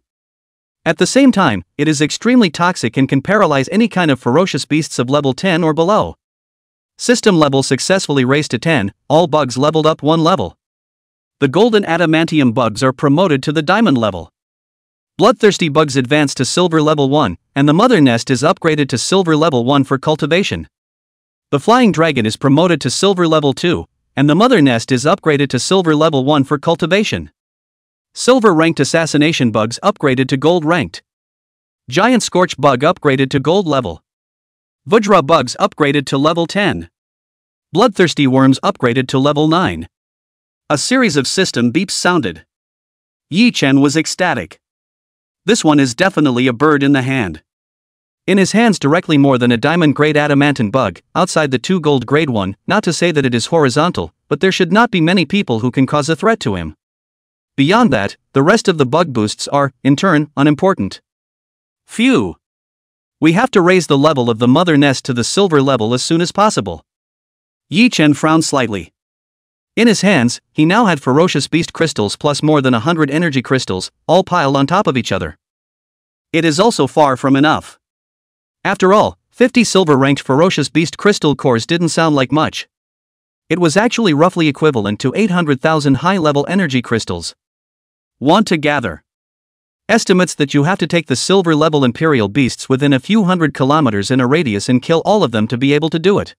At the same time, it is extremely toxic and can paralyze any kind of ferocious beasts of level 10 or below. System level successfully raised to 10, all bugs leveled up 1 level. The golden adamantium bugs are promoted to the diamond level. Bloodthirsty bugs advance to silver level 1, and the mother nest is upgraded to silver level 1 for cultivation. The flying dragon is promoted to silver level 2, and the mother nest is upgraded to silver level 1 for cultivation. Silver ranked assassination bugs upgraded to gold ranked. Giant scorch bug upgraded to gold level. Vajra bugs upgraded to level 10. Bloodthirsty worms upgraded to level 9. A series of system beeps sounded. Yi Chen was ecstatic. This one is definitely a bird in the hand. In his hands directly more than a diamond grade adamantine bug, outside the 2 gold grade one, not to say that it is horizontal, but there should not be many people who can cause a threat to him. Beyond that, the rest of the bug boosts are, in turn, unimportant. Phew! We have to raise the level of the mother nest to the silver level as soon as possible. Yi Chen frowned slightly. In his hands, he now had ferocious beast crystals plus more than 100 energy crystals, all piled on top of each other. It is also far from enough. After all, 50 silver-ranked ferocious beast crystal cores didn't sound like much. It was actually roughly equivalent to 800,000 high-level energy crystals. Want to gather? Estimates that you have to take the silver-level imperial beasts within a few hundred kilometers in a radius and kill all of them to be able to do it.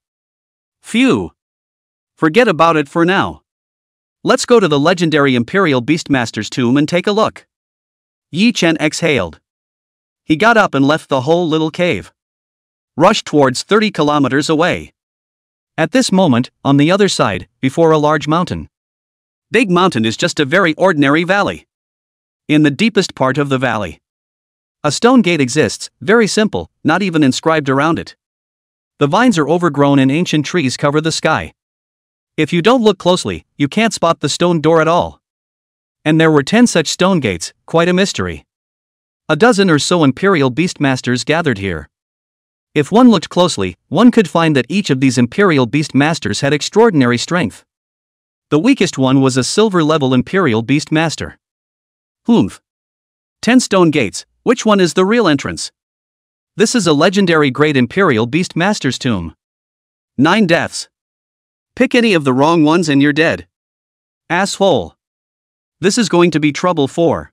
Phew! Forget about it for now. Let's go to the legendary Imperial Beastmaster's tomb and take a look. Yi Chen exhaled. He got up and left the whole little cave. Rushed towards 30 kilometers away. At this moment, on the other side, before a large mountain. Big Mountain is just a very ordinary valley. In the deepest part of the valley, a stone gate exists, very simple, not even inscribed around it. The vines are overgrown and ancient trees cover the sky. If you don't look closely, you can't spot the stone door at all. And there were 10 such stone gates, quite a mystery. A dozen or so Imperial Beastmasters gathered here. If one looked closely, one could find that each of these Imperial Beastmasters had extraordinary strength. The weakest one was a silver-level Imperial Beastmaster. Humph. 10 stone gates, which one is the real entrance? This is a legendary great Imperial Beastmaster's tomb. 9 deaths. Pick any of the wrong ones and you're dead. Asshole. This is going to be trouble for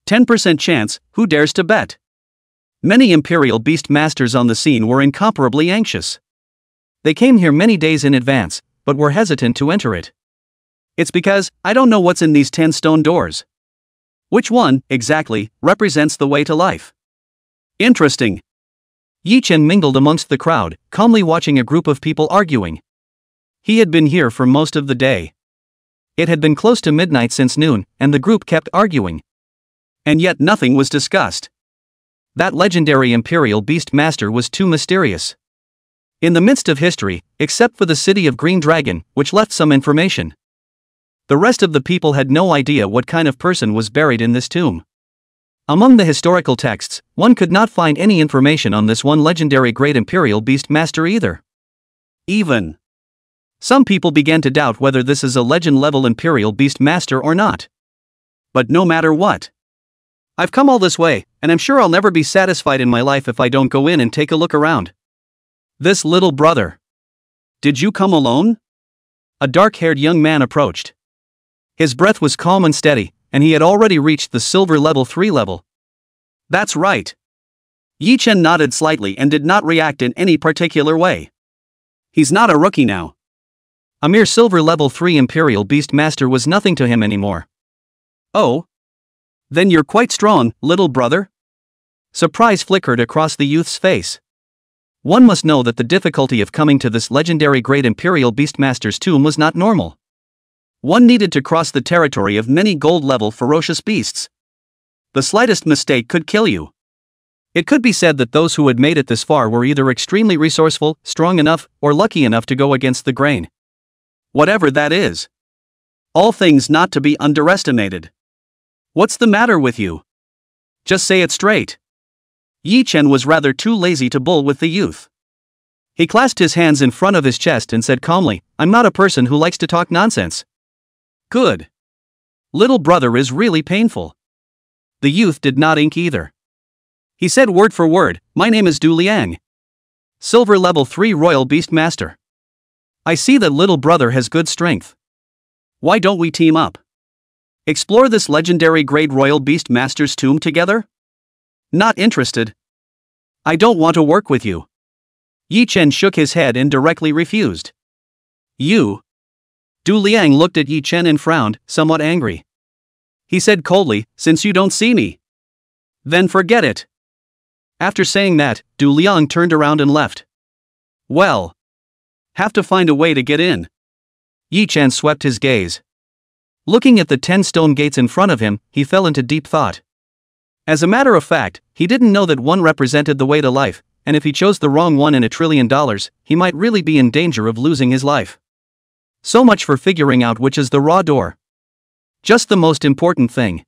10% chance, who dares to bet? Many Imperial Beastmasters on the scene were incomparably anxious. They came here many days in advance, but were hesitant to enter it. It's because, I don't know what's in these 10 stone doors. Which one, exactly, represents the way to life? Interesting. Yi Chen mingled amongst the crowd, calmly watching a group of people arguing. He had been here for most of the day. It had been close to midnight since noon, and the group kept arguing. And yet nothing was discussed. That legendary Imperial Beastmaster was too mysterious. In the midst of history, except for the city of Green Dragon, which left some information. The rest of the people had no idea what kind of person was buried in this tomb. Among the historical texts, one could not find any information on this one legendary great Imperial Beastmaster either. Even some people began to doubt whether this is a legend-level Imperial Beastmaster or not. But no matter what, I've come all this way, and I'm sure I'll never be satisfied in my life if I don't go in and take a look around. This little brother. Did you come alone? A dark-haired young man approached. His breath was calm and steady, and he had already reached the silver level 3 level. That's right. Yi Chen nodded slightly and did not react in any particular way. He's not a rookie now. A mere silver level 3 Imperial Beast Master was nothing to him anymore. Oh? Then you're quite strong, little brother? Surprise flickered across the youth's face. One must know that the difficulty of coming to this legendary great Imperial Beastmaster's tomb was not normal. One needed to cross the territory of many gold-level ferocious beasts. The slightest mistake could kill you. It could be said that those who had made it this far were either extremely resourceful, strong enough, or lucky enough to go against the grain. Whatever that is. All things not to be underestimated. What's the matter with you? Just say it straight. Yi Chen was rather too lazy to bull with the youth. He clasped his hands in front of his chest and said calmly, I'm not a person who likes to talk nonsense. Good. Little brother is really painful. The youth did not ink either. He said word for word, my name is Du Liang. Silver level 3 Royal Beast Master. I see that little brother has good strength. Why don't we team up? Explore this legendary great Royal Beast Master's tomb together? Not interested. I don't want to work with you. Yi Chen shook his head and directly refused. You? Du Liang looked at Yi Chen and frowned, somewhat angry. He said coldly, since you don't see me. Then forget it. After saying that, Du Liang turned around and left. Well. Have to find a way to get in. Yi Chen swept his gaze. Looking at the 10 stone gates in front of him, he fell into deep thought. As a matter of fact, he didn't know that one represented the way to life, and if he chose the wrong one in $1 trillion, he might really be in danger of losing his life. So much for figuring out which is the raw door. Just the most important thing.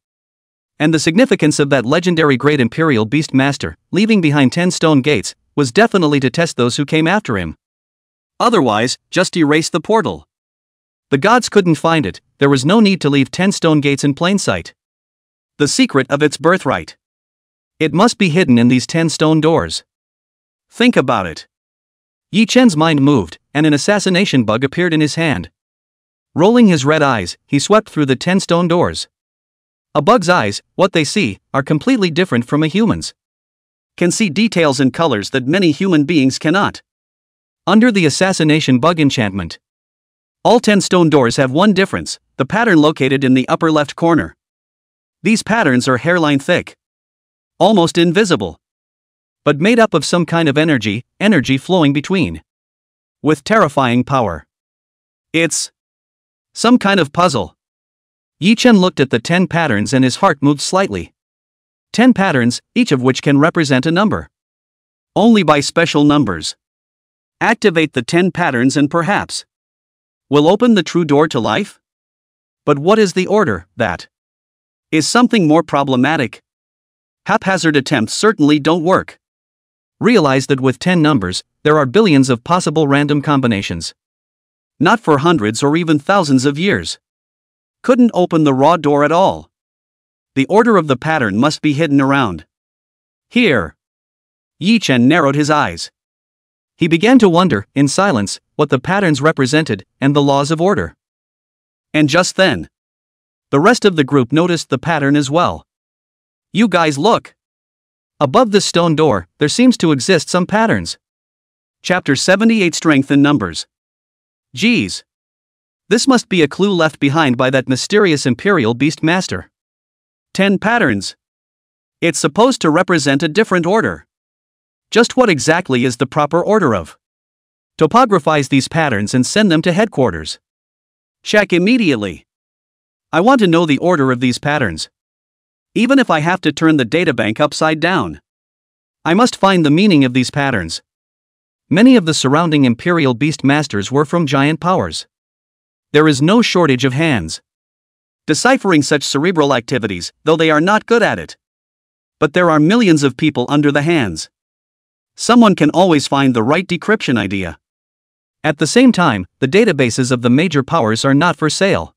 And the significance of that legendary great Imperial Beast Master, leaving behind 10 stone gates, was definitely to test those who came after him. Otherwise, just erase the portal. The gods couldn't find it, there was no need to leave 10 stone gates in plain sight. The secret of its birthright. It must be hidden in these 10 stone doors. Think about it. Yi Chen's mind moved, and an assassination bug appeared in his hand. Rolling his red eyes, he swept through the 10 stone doors. A bug's eyes, what they see, are completely different from a human's. Can see details and colors that many human beings cannot. Under the assassination bug enchantment. All 10 stone doors have one difference, the pattern located in the upper left corner. These patterns are hairline thick. Almost invisible. But made up of some kind of energy flowing between. With terrifying power. It's some kind of puzzle. Yi Chen looked at the 10 patterns and his heart moved slightly. 10 patterns, each of which can represent a number. Only by special numbers. Activate the 10 patterns and perhaps will open the true door to life? But what is the order, that is something more problematic? Haphazard attempts certainly don't work. Realize that with 10 numbers, there are billions of possible random combinations. Not for hundreds or even thousands of years. Couldn't open the raw door at all. The order of the pattern must be hidden around here. Yi Chen narrowed his eyes. He began to wonder, in silence, what the patterns represented, and the laws of order. And just then, the rest of the group noticed the pattern as well. You guys look. Above this stone door, there seems to exist some patterns. Chapter 78 Strength in Numbers. Geez. This must be a clue left behind by that mysterious Imperial Beast Master. 10 patterns. It's supposed to represent a different order. Just what exactly is the proper order of? Topographize these patterns and send them to headquarters. Check immediately. I want to know the order of these patterns. Even if I have to turn the databank upside down. I must find the meaning of these patterns. Many of the surrounding Imperial Beast Masters were from giant powers. There is no shortage of hands deciphering such cerebral activities, though they are not good at it. But there are millions of people under the hands. Someone can always find the right decryption idea. At the same time, the databases of the major powers are not for sale.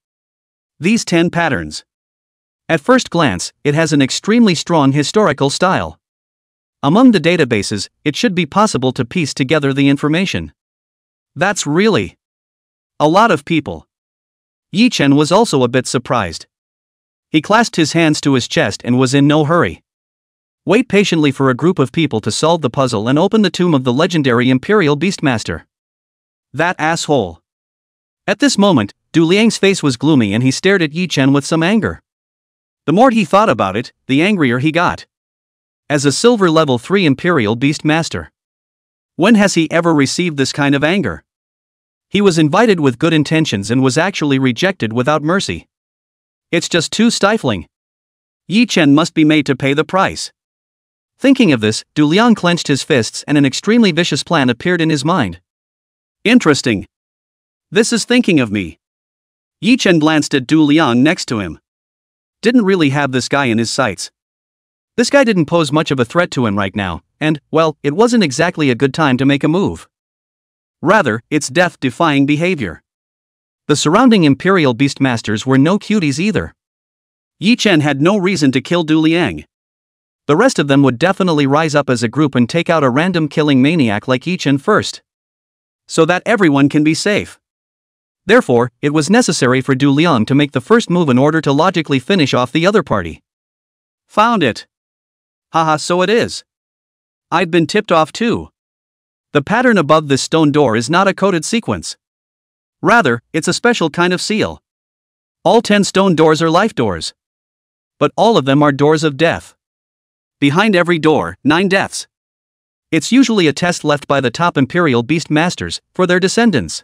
These 10 patterns. At first glance, it has an extremely strong historical style. Among the databases, it should be possible to piece together the information. That's really a lot of people. Yi Chen was also a bit surprised. He clasped his hands to his chest and was in no hurry. Wait patiently for a group of people to solve the puzzle and open the tomb of the legendary Imperial Beastmaster. That asshole. At this moment, Du Liang's face was gloomy and he stared at Yi Chen with some anger. The more he thought about it, the angrier he got. As a silver level 3 Imperial Beastmaster, when has he ever received this kind of anger? He was invited with good intentions and was actually rejected without mercy. It's just too stifling. Yi Chen must be made to pay the price. Thinking of this, Du Liang clenched his fists and an extremely vicious plan appeared in his mind. Interesting. This is thinking of me. Yi Chen glanced at Du Liang next to him. Didn't really have this guy in his sights. This guy didn't pose much of a threat to him right now, and, well, it wasn't exactly a good time to make a move. Rather, it's death-defying behavior. The surrounding Imperial Beastmasters were no cuties either. Yi Chen had no reason to kill Du Liang. The rest of them would definitely rise up as a group and take out a random killing maniac like Yi Chen first, so that everyone can be safe. Therefore, it was necessary for Du Liang to make the first move in order to logically finish off the other party. Found it. Haha, so it is. I'd been tipped off too. The pattern above this stone door is not a coded sequence. Rather, it's a special kind of seal. All 10 stone doors are life doors. But all of them are doors of death. Behind every door, 9 deaths. It's usually a test left by the top Imperial Beastmasters for their descendants.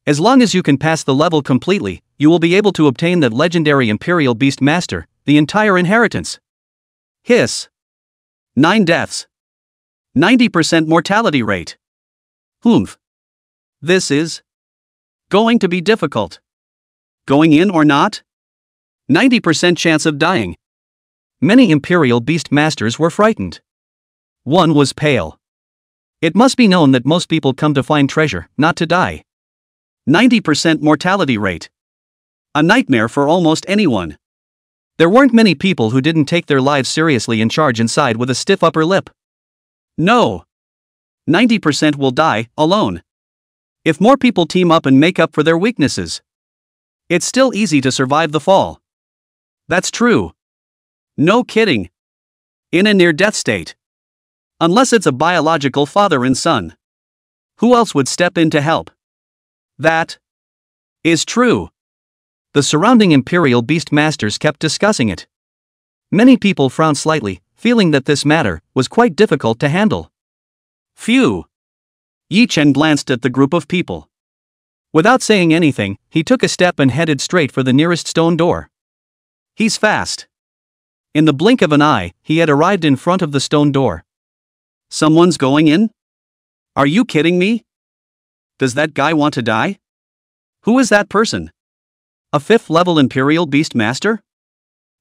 As long as you can pass the level completely, you will be able to obtain that legendary Imperial Beastmaster, the entire inheritance. Hiss. 9 deaths. 90% mortality rate. Humph. This is going to be difficult. Going in or not? 90% chance of dying. Many Imperial Beastmasters were frightened. One was pale. It must be known that most people come to find treasure, not to die. 90% mortality rate. A nightmare for almost anyone. There weren't many people who didn't take their lives seriously and charge inside with a stiff upper lip. No. 90% will die, alone. If more people team up and make up for their weaknesses, it's still easy to survive the fall. That's true. No kidding. In a near-death state. Unless it's a biological father and son. Who else would step in to help? That is true. The surrounding Imperial Beastmasters kept discussing it. Many people frowned slightly, feeling that this matter was quite difficult to handle. Phew. Yi Chen glanced at the group of people. Without saying anything, he took a step and headed straight for the nearest stone door. He's fast. In the blink of an eye, he had arrived in front of the stone door. Someone's going in? Are you kidding me? Does that guy want to die? Who is that person? A 5th level Imperial Beastmaster?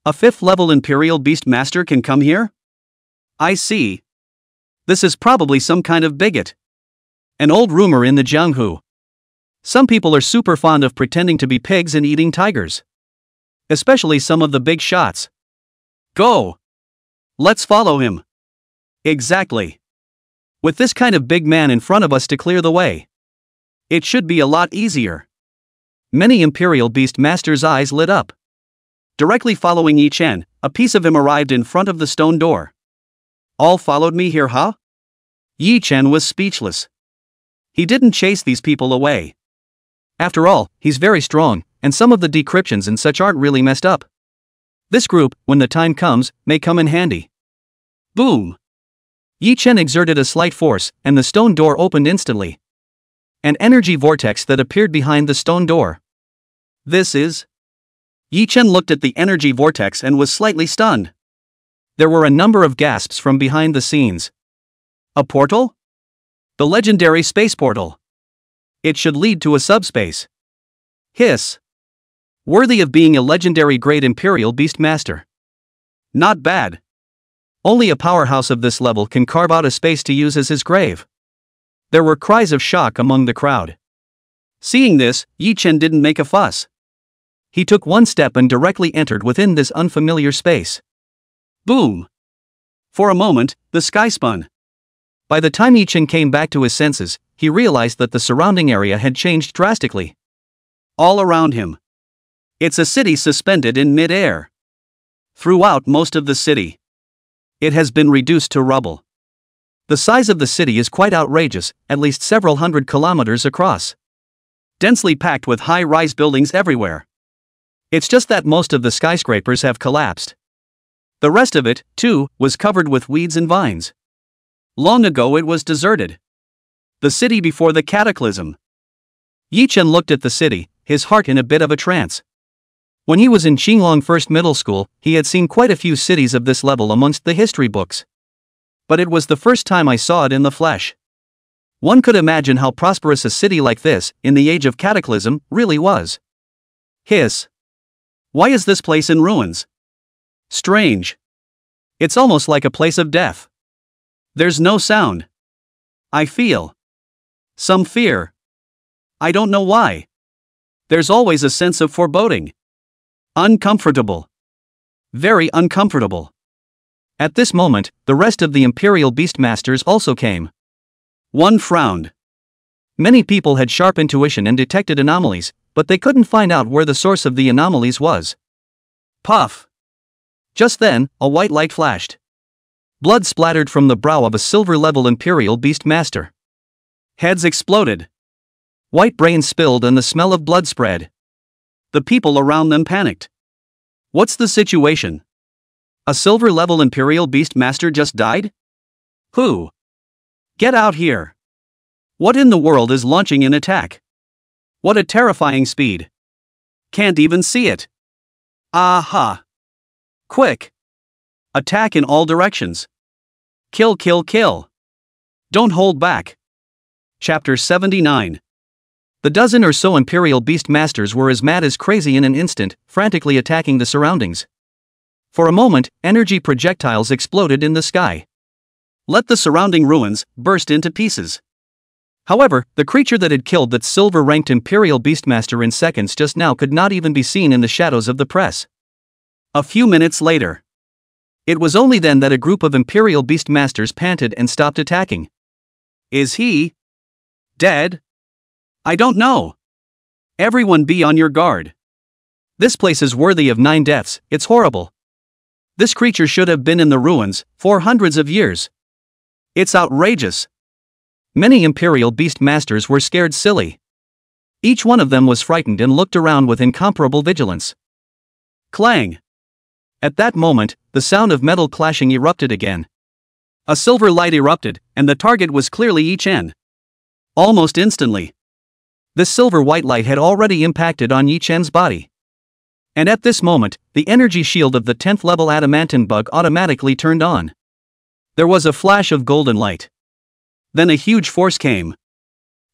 A 5th level Imperial Beastmaster can come here? I see. This is probably some kind of bigot. An old rumor in the Jianghu. Some people are super fond of pretending to be pigs and eating tigers. Especially some of the big shots. Go! Let's follow him. Exactly. With this kind of big man in front of us to clear the way, it should be a lot easier. Many Imperial Beastmasters' eyes lit up. Directly following Yi Chen, a piece of him arrived in front of the stone door. All followed me here, huh? Yi Chen was speechless. He didn't chase these people away. After all, he's very strong, and some of the decryptions and such aren't really messed up. This group, when the time comes, may come in handy. Boom! Yi Chen exerted a slight force, and the stone door opened instantly. An energy vortex that appeared behind the stone door. This is... Yi Chen looked at the energy vortex and was slightly stunned. There were a number of gasps from behind the scenes. A portal? The legendary space portal. It should lead to a subspace. Hiss. Worthy of being a legendary great Imperial Beastmaster. Not bad. Only a powerhouse of this level can carve out a space to use as his grave. There were cries of shock among the crowd. Seeing this, Yi Chen didn't make a fuss. He took one step and directly entered within this unfamiliar space. Boom! For a moment, the sky spun. By the time Yi Chen came back to his senses, he realized that the surrounding area had changed drastically. All around him. It's a city suspended in mid-air. Throughout most of the city, It has been reduced to rubble. The size of the city is quite outrageous, at least several hundred kilometers across. Densely packed with high-rise buildings everywhere. It's just that most of the skyscrapers have collapsed. The rest of it, too, was covered with weeds and vines. Long ago it was deserted. The city before the cataclysm. Yi Chen looked at the city, his heart in a bit of a trance. When he was in Qinglong First Middle School, he had seen quite a few cities of this level amongst the history books. But it was the first time I saw it in the flesh. One could imagine how prosperous a city like this, in the age of cataclysm, really was. Hiss. Why is this place in ruins? Strange. It's almost like a place of death. There's no sound. I feel some fear. I don't know why. There's always a sense of foreboding. Uncomfortable. Very uncomfortable. At this moment, the rest of the Imperial Beastmasters also came. One frowned. Many people had sharp intuition and detected anomalies, but they couldn't find out where the source of the anomalies was. Puff. Just then, a white light flashed. Blood splattered from the brow of a silver-level Imperial Beastmaster. Heads exploded. White brains spilled and the smell of blood spread. The people around them panicked. What's the situation? A silver-level Imperial Beastmaster just died? Who? Get out here. What in the world is launching an attack? What a terrifying speed. Can't even see it. Aha. Quick. Attack in all directions. Kill, kill, kill. Don't hold back. Chapter 79. The dozen or so Imperial Beastmasters were as mad as crazy in an instant, frantically attacking the surroundings. For a moment, energy projectiles exploded in the sky. Let the surrounding ruins burst into pieces. However, the creature that had killed that silver-ranked Imperial Beastmaster in seconds just now could not even be seen in the shadows of the press. A few minutes later. It was only then that a group of Imperial Beastmasters panted and stopped attacking. Is he dead? I don't know. Everyone be on your guard. This place is worthy of 9 deaths, it's horrible. This creature should have been in the ruins for hundreds of years. It's outrageous. Many Imperial Beastmasters were scared silly. Each one of them was frightened and looked around with incomparable vigilance. Clang. At that moment, the sound of metal clashing erupted again. A silver light erupted, and the target was clearly Yi Chen. Almost instantly. This silver-white light had already impacted on Yi Chen's body. And at this moment, the energy shield of the 10th level adamantine bug automatically turned on. There was a flash of golden light. Then a huge force came.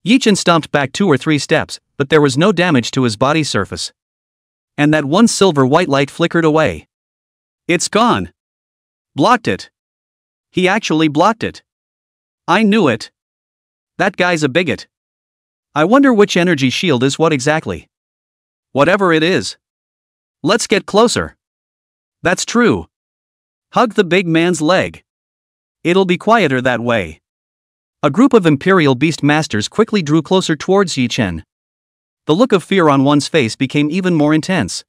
Yi Chen stomped back 2 or 3 steps, but there was no damage to his body surface. And that one silver-white light flickered away. It's gone. Blocked it. He actually blocked it. I knew it. That guy's a bigot. I wonder which energy shield is what exactly. Whatever it is. Let's get closer. That's true. Hug the big man's leg. It'll be quieter that way. A group of Imperial Beastmasters quickly drew closer towards Yi Chen. The look of fear on one's face became even more intense.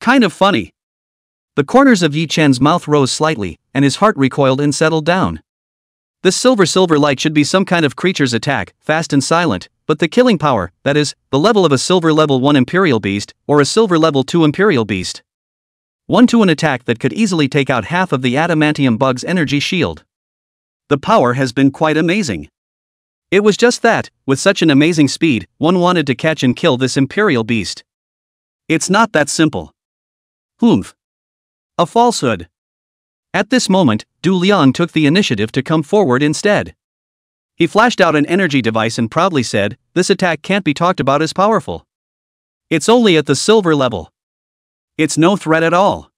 Kind of funny. The corners of Yi Chen's mouth rose slightly, and his heart recoiled and settled down. This silver light should be some kind of creature's attack, fast and silent, but the killing power, that is, the level of a silver level 1 Imperial Beast, or a silver level 2 Imperial Beast. 1 to an attack that could easily take out half of the adamantium bug's energy shield. The power has been quite amazing. It was just that, with such an amazing speed, one wanted to catch and kill this Imperial Beast. It's not that simple. Humph. A falsehood. At this moment, Du Liang took the initiative to come forward instead. He flashed out an energy device and proudly said, "This attack can't be talked about as powerful. It's only at the silver level. It's no threat at all."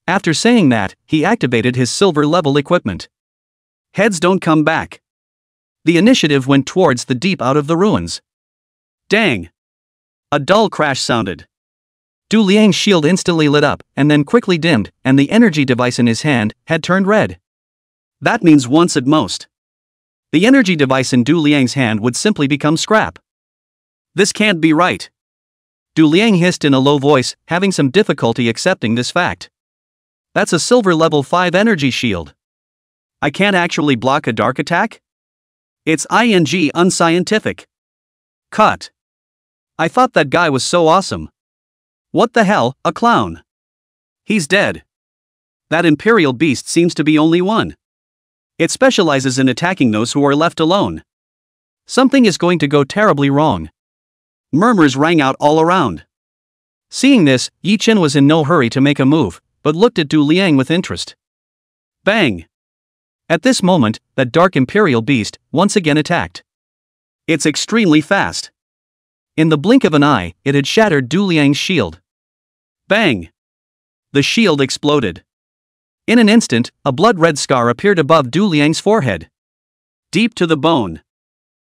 After saying that, he activated his silver level equipment. Heads don't come back. The initiative went towards the deep out of the ruins. Dang! A dull crash sounded. Du Liang's shield instantly lit up, and then quickly dimmed, and the energy device in his hand had turned red. That means once at most. The energy device in Du Liang's hand would simply become scrap. This can't be right. Du Liang hissed in a low voice, having some difficulty accepting this fact. That's a silver level 5 energy shield. I can't actually block a dark attack? It's unscientific. Cut. I thought that guy was so awesome. What the hell, a clown. He's dead. That Imperial beast seems to be only one. It specializes in attacking those who are left alone. Something is going to go terribly wrong. Murmurs rang out all around. Seeing this, Yi Chen was in no hurry to make a move, but looked at Du Liang with interest. Bang! At this moment, that dark Imperial beast once again attacked. It's extremely fast. In the blink of an eye, it had shattered Du Liang's shield. Bang! The shield exploded. In an instant, a blood-red scar appeared above Du Liang's forehead. Deep to the bone.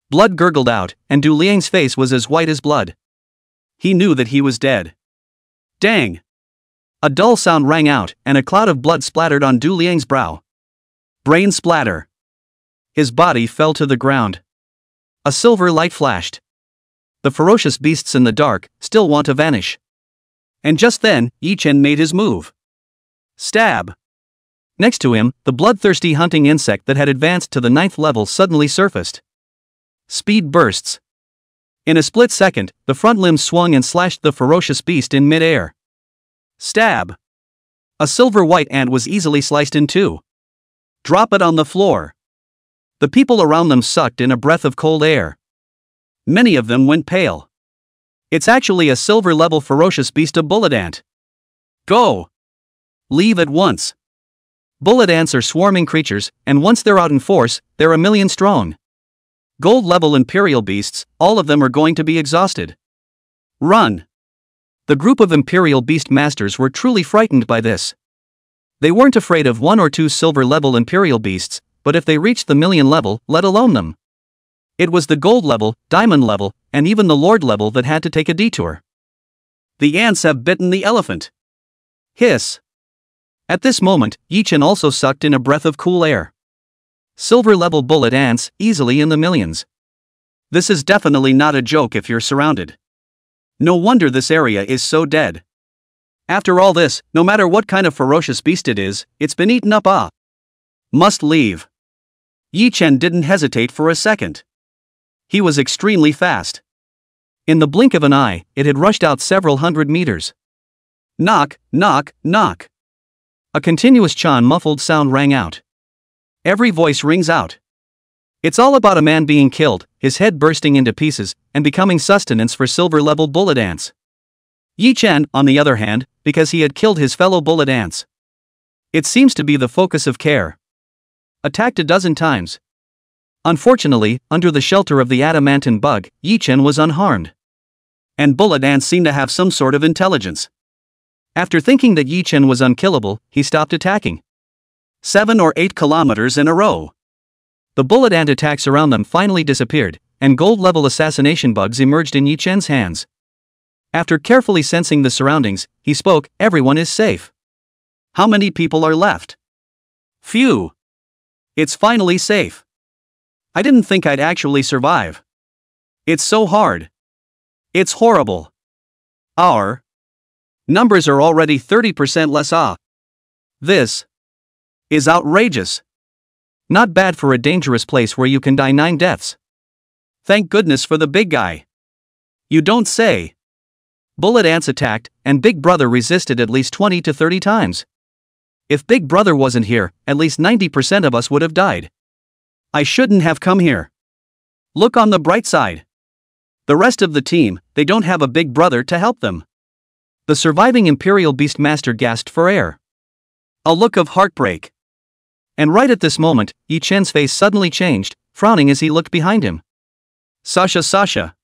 Blood gurgled out, and Du Liang's face was as white as blood. He knew that he was dead. Dang! A dull sound rang out, and a cloud of blood splattered on Du Liang's brow. Brain splatter. His body fell to the ground. A silver light flashed. The ferocious beasts in the dark still want to vanish. And just then, Yi Chen made his move. Stab! Next to him, the bloodthirsty hunting insect that had advanced to the 9th level suddenly surfaced. Speed bursts. In a split second, the front limbs swung and slashed the ferocious beast in mid-air. Stab! A silver-white ant was easily sliced in two. Drop it on the floor. The people around them sucked in a breath of cold air. Many of them went pale. It's actually a silver-level ferocious beast, a bullet ant. Go! Leave at once. Bullet ants are swarming creatures, and once they're out in force, they're 1,000,000 strong. Gold-level Imperial beasts, all of them are going to be exhausted. Run! The group of Imperial beast masters were truly frightened by this. They weren't afraid of 1 or 2 silver-level Imperial beasts, but if they reached the 1,000,000 level, let alone them. It was the gold level, diamond level, and even the lord level that had to take a detour. The ants have bitten the elephant. Hiss. At this moment, Yi Chen also sucked in a breath of cool air. Silver-level bullet ants, easily in the millions. This is definitely not a joke if you're surrounded. No wonder this area is so dead. After all this, no matter what kind of ferocious beast it is, it's been eaten up. Must leave. Yi Chen didn't hesitate for a second. He was extremely fast. In the blink of an eye, it had rushed out several hundred meters. Knock, knock, knock. A continuous muffled sound rang out. Every voice rings out. It's all about a man being killed, his head bursting into pieces, and becoming sustenance for silver-level bullet ants. Yi Chen, on the other hand, because he had killed his fellow bullet ants. It seems to be the focus of care. Attacked a dozen times. Unfortunately, under the shelter of the adamantine bug, Yi Chen was unharmed. And bullet ants seem to have some sort of intelligence. After thinking that Yi Chen was unkillable, he stopped attacking. 7 or 8 kilometers in a row. The bullet ant attacks around them finally disappeared, and gold-level assassination bugs emerged in Yi Chen's hands. After carefully sensing the surroundings, he spoke, "Everyone is safe. How many people are left?" "Few. It's finally safe. I didn't think I'd actually survive. It's so hard. It's horrible. Our numbers are already 30% less. This is outrageous. Not bad for a dangerous place where you can die 9 deaths. Thank goodness for the big guy. You don't say." Bullet ants attacked, and Big Brother resisted at least 20 to 30 times. If Big Brother wasn't here, at least 90% of us would have died. I shouldn't have come here. Look on the bright side. The rest of the team, they don't have a Big Brother to help them. The surviving Imperial Beastmaster gasped for air. A look of heartbreak. And right at this moment, Yi Chen's face suddenly changed, frowning as he looked behind him. "Sasha, Sasha."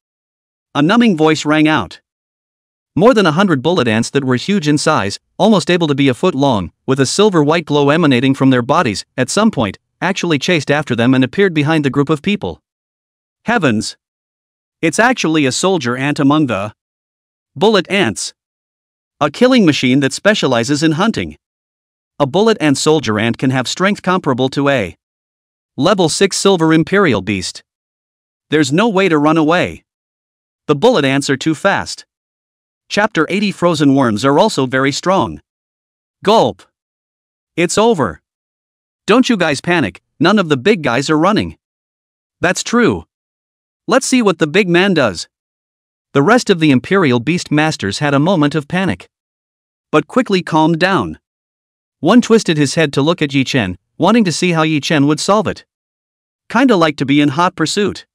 A numbing voice rang out. More than 100 bullet ants that were huge in size, almost able to be a foot long, with a silver-white glow emanating from their bodies, at some point, actually chased after them and appeared behind the group of people. Heavens! It's actually a soldier ant among the bullet ants. A killing machine that specializes in hunting. A bullet ant soldier ant can have strength comparable to a level 6 silver Imperial beast. There's no way to run away. The bullet ants are too fast. Chapter 80 Frozen worms are also very strong. Gulp. It's over. Don't you guys panic, none of the big guys are running. That's true. Let's see what the big man does. The rest of the Imperial Beast Masters had a moment of panic, but quickly calmed down. One twisted his head to look at Yi Chen, wanting to see how Yi Chen would solve it. Kinda like to be in hot pursuit.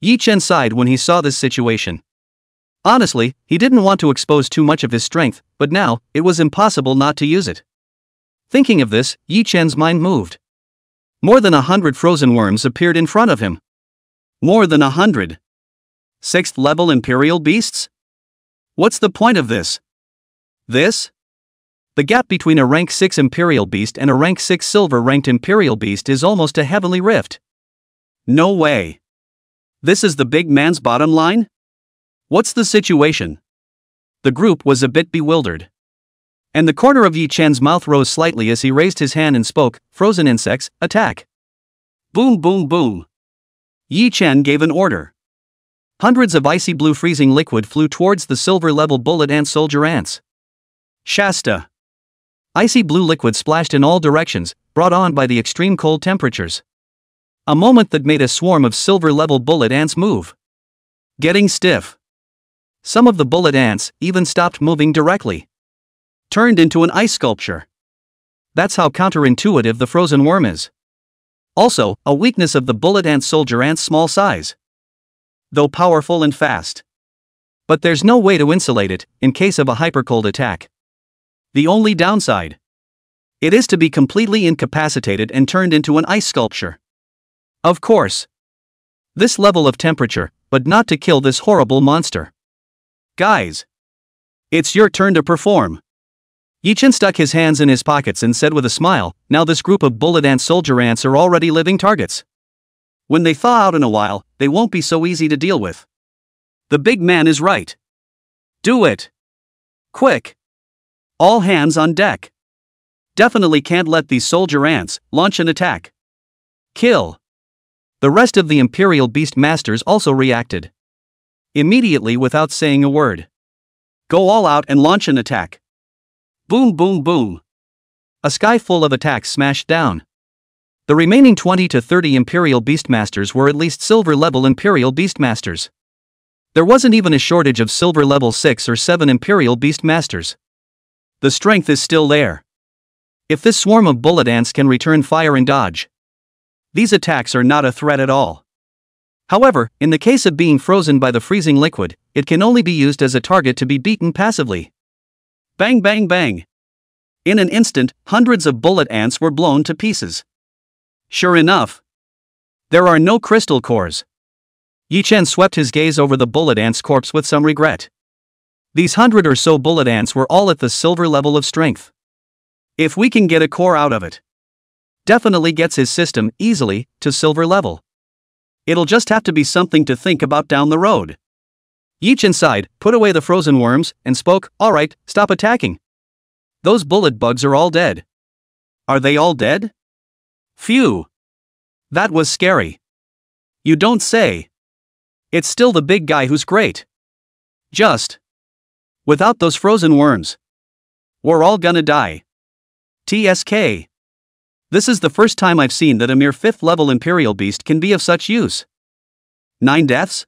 Yi Chen sighed when he saw this situation. Honestly, he didn't want to expose too much of his strength, but now, it was impossible not to use it. Thinking of this, Yi Chen's mind moved. More than 100 frozen worms appeared in front of him. More than 100. 6th level Imperial Beasts? What's the point of this? This? The gap between a rank 6 Imperial Beast and a rank 6 silver ranked Imperial Beast is almost a heavenly rift. No way. This is the big man's bottom line? What's the situation? The group was a bit bewildered. And the corner of Yi Chen's mouth rose slightly as he raised his hand and spoke, "Frozen insects, attack." Boom boom boom. Yi Chen gave an order. Hundreds of icy blue freezing liquid flew towards the silver-level bullet ant soldier ants. Shasta. Icy blue liquid splashed in all directions, brought on by the extreme cold temperatures. A moment that made a swarm of silver-level bullet ants move. Getting stiff. Some of the bullet ants even stopped moving directly. Turned into an ice sculpture. That's how counterintuitive the frozen worm is. Also, a weakness of the bullet ant soldier ant's small size. Though powerful and fast. But there's no way to insulate it, in case of a hypercold attack. The only downside. It is to be completely incapacitated and turned into an ice sculpture. Of course. This level of temperature, but not to kill this horrible monster. Guys. It's your turn to perform. Yi Chen stuck his hands in his pockets and said with a smile, "Now this group of bullet ant soldier ants are already living targets. When they thaw out in a while, they won't be so easy to deal with. The big man is right. Do it. Quick. All hands on deck. Definitely can't let these soldier ants launch an attack. Kill." The rest of the Imperial Beast Masters also reacted. Immediately without saying a word. Go all out and launch an attack. Boom boom boom. A sky full of attacks smashed down. The remaining 20 to 30 Imperial Beastmasters were at least silver-level Imperial Beastmasters. There wasn't even a shortage of silver-level 6 or 7 Imperial Beastmasters. The strength is still there. If this swarm of bullet ants can return fire and dodge, these attacks are not a threat at all. However, in the case of being frozen by the freezing liquid, it can only be used as a target to be beaten passively. Bang bang bang. In an instant, hundreds of bullet ants were blown to pieces. Sure enough, there are no crystal cores. Yi Chen swept his gaze over the bullet ant's corpse with some regret. These 100 or so bullet ants were all at the silver level of strength. If we can get a core out of it, definitely gets his system easily to silver level. It'll just have to be something to think about down the road. Yi Chen sighed, put away the frozen worms, and spoke, "All right, stop attacking. Those bullet bugs are all dead." Are they all dead? Phew. That was scary. You don't say. It's still the big guy who's great. Just. Without those frozen worms, we're all gonna die. TSK. This is the first time I've seen that a mere 5th level Imperial Beast can be of such use. 9 deaths?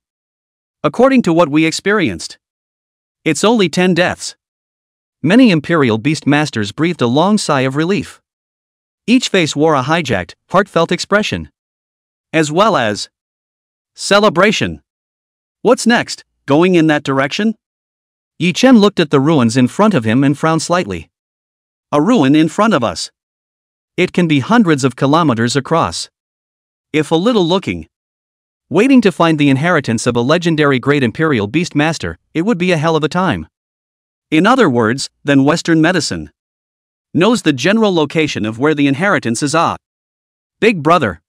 According to what we experienced, it's only 10 deaths. Many Imperial Beast Masters breathed a long sigh of relief. Each face wore a hijacked, heartfelt expression. As well as celebration. What's next, going in that direction? Yi Chen looked at the ruins in front of him and frowned slightly. A ruin in front of us. It can be hundreds of kilometers across. If a little looking. Waiting to find the inheritance of a legendary great Imperial Beast Master, it would be a hell of a time. In other words, then Western medicine knows the general location of where the inheritance is at. Big brother.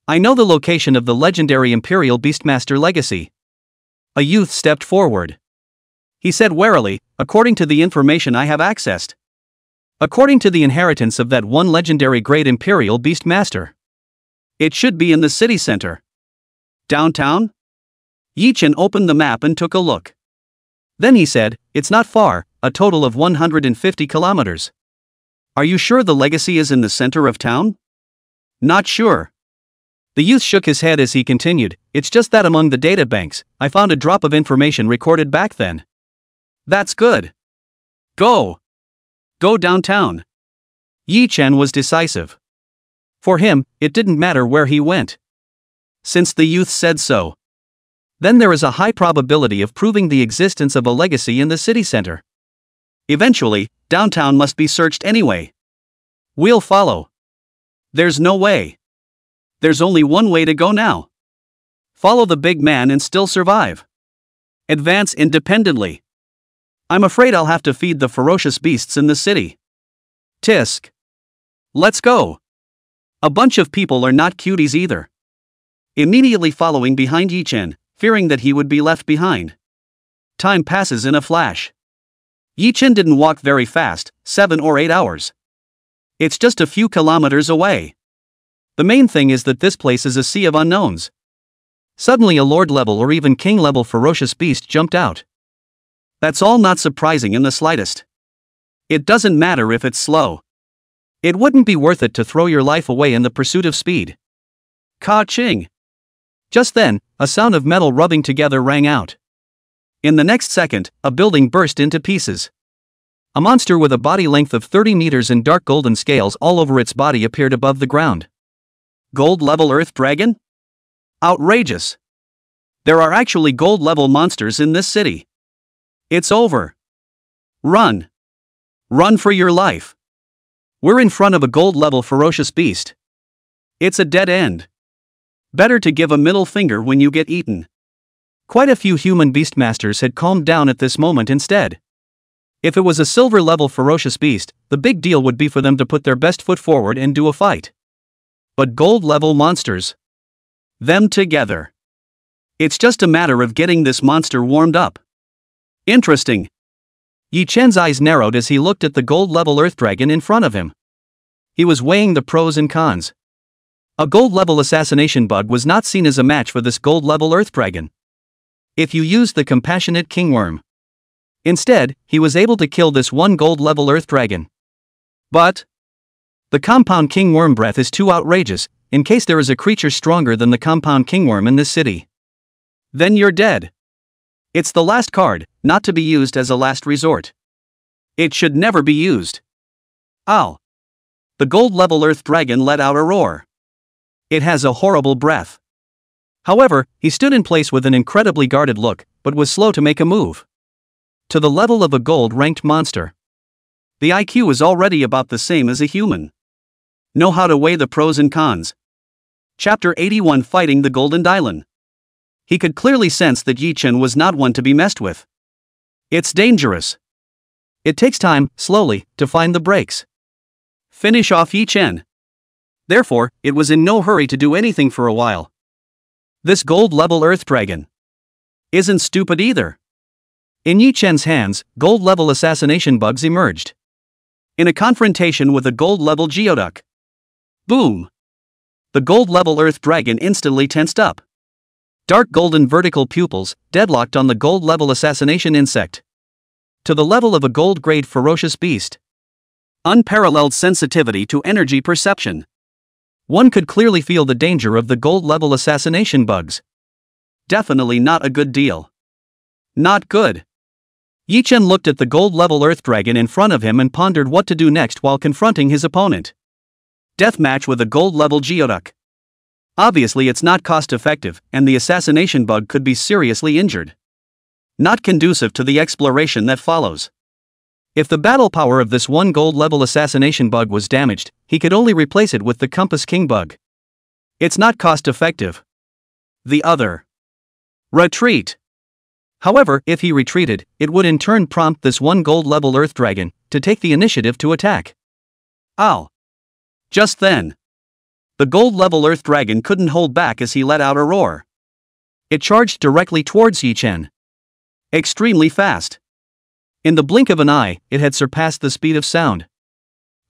I know the location of the legendary Imperial Beastmaster legacy. A youth stepped forward. He said warily, according to the information I have accessed. According to the inheritance of that one legendary great Imperial Beastmaster. It should be in the city center. Downtown? Yi Chen opened the map and took a look. Then he said, it's not far, a total of 150 kilometers. Are you sure the legacy is in the center of town? Not sure. The youth shook his head as he continued, it's just that among the data banks, I found a drop of information recorded back then. That's good. Go. Go downtown. Yi Chen was decisive. For him, it didn't matter where he went. Since the youth said so. Then there is a high probability of proving the existence of a legacy in the city center. Eventually, downtown must be searched anyway. We'll follow. There's no way. There's only one way to go now. Follow the big man and still survive. Advance independently. I'm afraid I'll have to feed the ferocious beasts in the city. Tisk. Let's go. A bunch of people are not cuties either. Immediately following behind Yi Chen, fearing that he would be left behind. Time passes in a flash. Yi Chen didn't walk very fast, 7 or 8 hours. It's just a few kilometers away. The main thing is that this place is a sea of unknowns. Suddenly a lord-level or even king-level ferocious beast jumped out. That's all not surprising in the slightest. It doesn't matter if it's slow. It wouldn't be worth it to throw your life away in the pursuit of speed. Ka-ching! Just then, a sound of metal rubbing together rang out. In the next second, a building burst into pieces. A monster with a body length of 30 meters and dark golden scales all over its body appeared above the ground. Gold-level Earth Dragon? Outrageous! There are actually gold-level monsters in this city. It's over. Run. Run for your life. We're in front of a gold-level ferocious beast. It's a dead end. Better to give a middle finger when you get eaten. Quite a few human beastmasters had calmed down at this moment instead. If it was a silver-level ferocious beast, the big deal would be for them to put their best foot forward and do a fight. But gold-level monsters. Them together. It's just a matter of getting this monster warmed up. Interesting. Yi Chen's eyes narrowed as he looked at the gold-level Earth Dragon in front of him. He was weighing the pros and cons. A gold-level assassination bug was not seen as a match for this gold-level Earth Dragon. If you used the compassionate kingworm. Instead, he was able to kill this one gold-level Earth Dragon. But the compound kingworm breath is too outrageous, in case there is a creature stronger than the compound kingworm in this city. Then you're dead. It's the last card, not to be used as a last resort. It should never be used. Ow! The gold-level Earth Dragon let out a roar. It has a horrible breath. However, he stood in place with an incredibly guarded look, but was slow to make a move. To the level of a gold-ranked monster. The IQ is already about the same as a human. Know how to weigh the pros and cons. Chapter 81 Fighting the Golden Dylan. He could clearly sense that Yi Chen was not one to be messed with. It's dangerous. It takes time, slowly, to find the breaks. Finish off Yi Chen. Therefore, it was in no hurry to do anything for a while. This gold-level Earth Dragon isn't stupid either. In Yi Chen's hands, gold-level assassination bugs emerged. In a confrontation with a gold-level Geoduck. Boom! The gold-level Earth Dragon instantly tensed up. Dark golden vertical pupils, deadlocked on the gold-level assassination insect. To the level of a gold-grade ferocious beast. Unparalleled sensitivity to energy perception. One could clearly feel the danger of the gold-level assassination bugs. Definitely not a good deal. Not good. Yi Chen looked at the gold-level Earth Dragon in front of him and pondered what to do next while confronting his opponent. Deathmatch with a gold-level Geoduck. Obviously it's not cost-effective, and the assassination bug could be seriously injured. Not conducive to the exploration that follows. If the battle power of this one gold-level assassination bug was damaged, he could only replace it with the Compass King bug. It's not cost-effective. The other. Retreat. However, if he retreated, it would in turn prompt this one gold-level Earth Dragon to take the initiative to attack. Ow. Just then. The gold-level Earth Dragon couldn't hold back as he let out a roar. It charged directly towards Yi Chen. Extremely fast. In the blink of an eye, it had surpassed the speed of sound.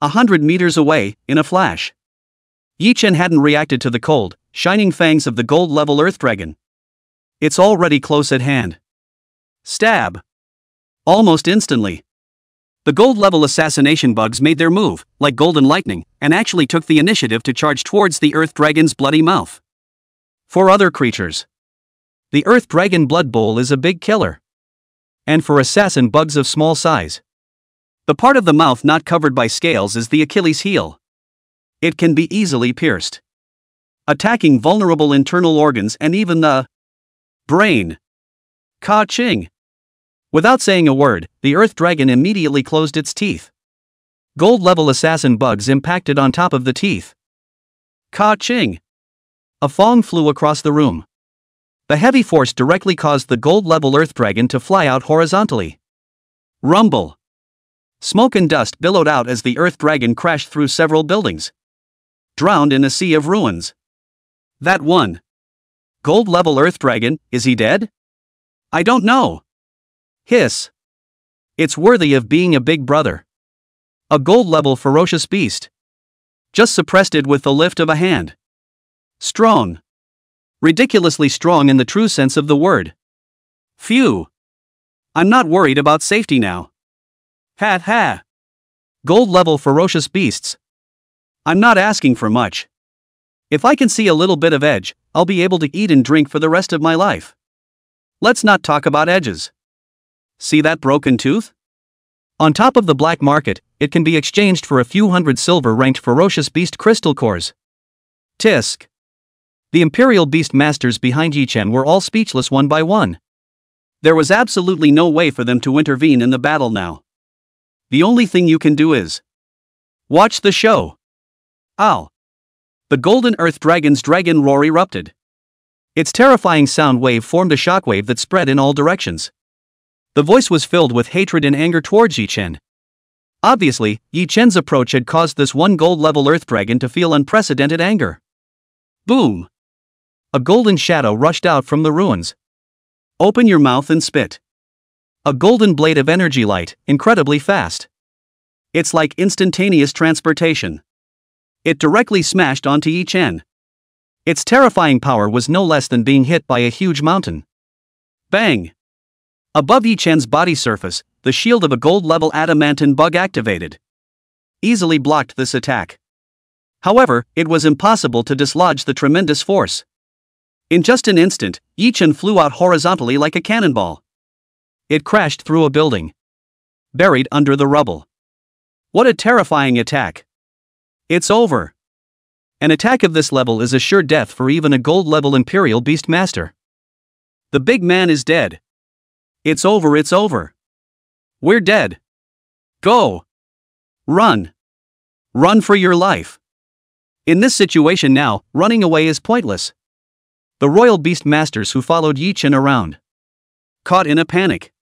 100 meters away, in a flash. Yi Chen hadn't reacted to the cold, shining fangs of the gold-level Earth Dragon. It's already close at hand. Stab. Almost instantly. The gold level assassination bugs made their move, like golden lightning, and actually took the initiative to charge towards the Earth Dragon's bloody mouth. For other creatures, the Earth Dragon Blood Bowl is a big killer. And for assassin bugs of small size, the part of the mouth not covered by scales is the Achilles heel. It can be easily pierced, attacking vulnerable internal organs and even the brain. Ka-ching! Without saying a word, the Earth Dragon immediately closed its teeth. Gold-level assassin bugs impacted on top of the teeth. Ka-ching! A fong flew across the room. The heavy force directly caused the gold-level Earth Dragon to fly out horizontally. Rumble! Smoke and dust billowed out as the Earth Dragon crashed through several buildings, drowned in a sea of ruins. That one gold-level Earth Dragon, is he dead? I don't know. Hiss. It's worthy of being a big brother. A gold-level ferocious beast. Just suppressed it with the lift of a hand. Strong. Ridiculously strong in the true sense of the word. Phew. I'm not worried about safety now. Ha ha. Gold-level ferocious beasts. I'm not asking for much. If I can see a little bit of edge, I'll be able to eat and drink for the rest of my life. Let's not talk about edges. See that broken tooth? On top of the black market, it can be exchanged for a few hundred silver-ranked ferocious beast crystal cores. Tisk. The Imperial Beast Masters behind Yi-Chen were all speechless one by one. There was absolutely no way for them to intervene in the battle now. The only thing you can do is watch the show. Ow. The Golden Earth Dragon's dragon roar erupted. Its terrifying sound wave formed a shockwave that spread in all directions. The voice was filled with hatred and anger towards Yi-Chen. Obviously, Yi-Chen's approach had caused this one gold-level Earth Dragon to feel unprecedented anger. Boom! A golden shadow rushed out from the ruins. Open your mouth and spit. A golden blade of energy light, incredibly fast. It's like instantaneous transportation. It directly smashed onto Yi-Chen. Its terrifying power was no less than being hit by a huge mountain. Bang! Above Yi-Chen's body surface, the shield of a gold-level adamantine bug activated. Easily blocked this attack. However, it was impossible to dislodge the tremendous force. In just an instant, Yi-Chen flew out horizontally like a cannonball. It crashed through a building, buried under the rubble. What a terrifying attack! It's over. An attack of this level is a sure death for even a gold-level Imperial Beast Master. The big man is dead. It's over, it's over. We're dead. Go! Run! Run for your life. In this situation now, running away is pointless. The Royal Beast Masters who followed Yi-Chen around, caught in a panic.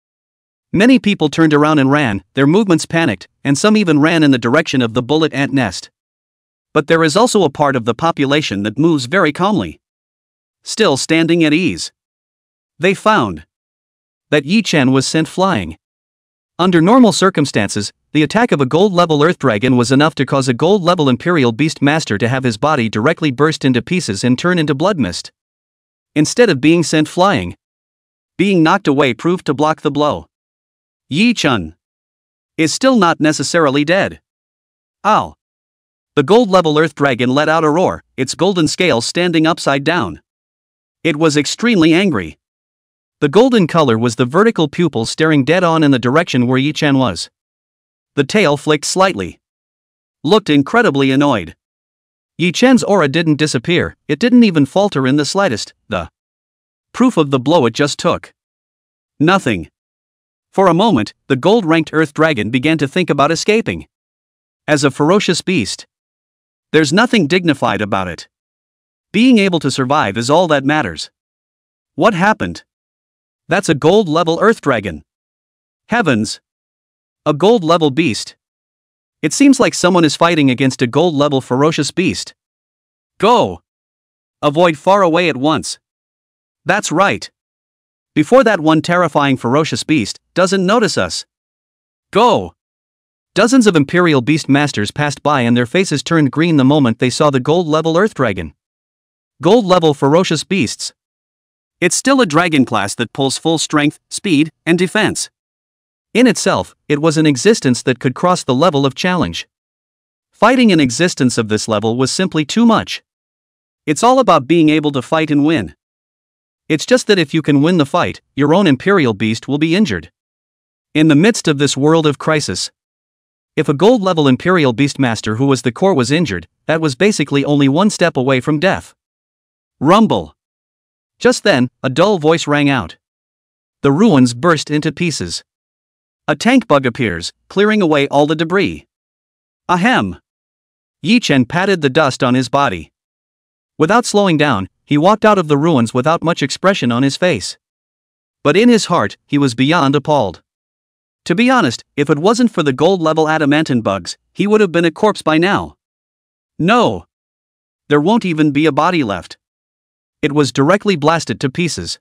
Many people turned around and ran, their movements panicked, and some even ran in the direction of the bullet ant nest. But there is also a part of the population that moves very calmly, still standing at ease. They found that Yi-Chen was sent flying. Under normal circumstances, the attack of a gold-level Earth Dragon was enough to cause a gold-level Imperial Beast Master to have his body directly burst into pieces and turn into blood mist. Instead of being sent flying, being knocked away proved to block the blow. Yi-Chen is still not necessarily dead. Ow! The gold-level Earth Dragon let out a roar, its golden scales standing upside down. It was extremely angry. The golden color was the vertical pupil staring dead on in the direction where Yi-Chen was. The tail flicked slightly. Looked incredibly annoyed. Yi-Chen's aura didn't disappear, it didn't even falter in the slightest, the proof of the blow it just took. Nothing. For a moment, the gold-ranked Earth Dragon began to think about escaping. As a ferocious beast, there's nothing dignified about it. Being able to survive is all that matters. What happened? That's a gold-level Earth Dragon. Heavens! A gold-level beast. It seems like someone is fighting against a gold-level ferocious beast. Go! Avoid far away at once. That's right. Before that one terrifying ferocious beast doesn't notice us. Go! Dozens of Imperial Beast Masters passed by and their faces turned green the moment they saw the gold-level Earth Dragon. Gold-level ferocious beasts. It's still a dragon class that pulls full strength, speed, and defense. In itself, it was an existence that could cross the level of challenge. Fighting an existence of this level was simply too much. It's all about being able to fight and win. It's just that if you can win the fight, your own Imperial Beast will be injured. In the midst of this world of crisis, if a gold-level Imperial Beastmaster who was the core was injured, that was basically only one step away from death. Rumble. Just then, a dull voice rang out. The ruins burst into pieces. A tank bug appears, clearing away all the debris. Ahem. Yi Chen patted the dust on his body. Without slowing down, he walked out of the ruins without much expression on his face. But in his heart, he was beyond appalled. To be honest, if it wasn't for the gold-level adamantine bugs, he would have been a corpse by now. No. There won't even be a body left. It was directly blasted to pieces.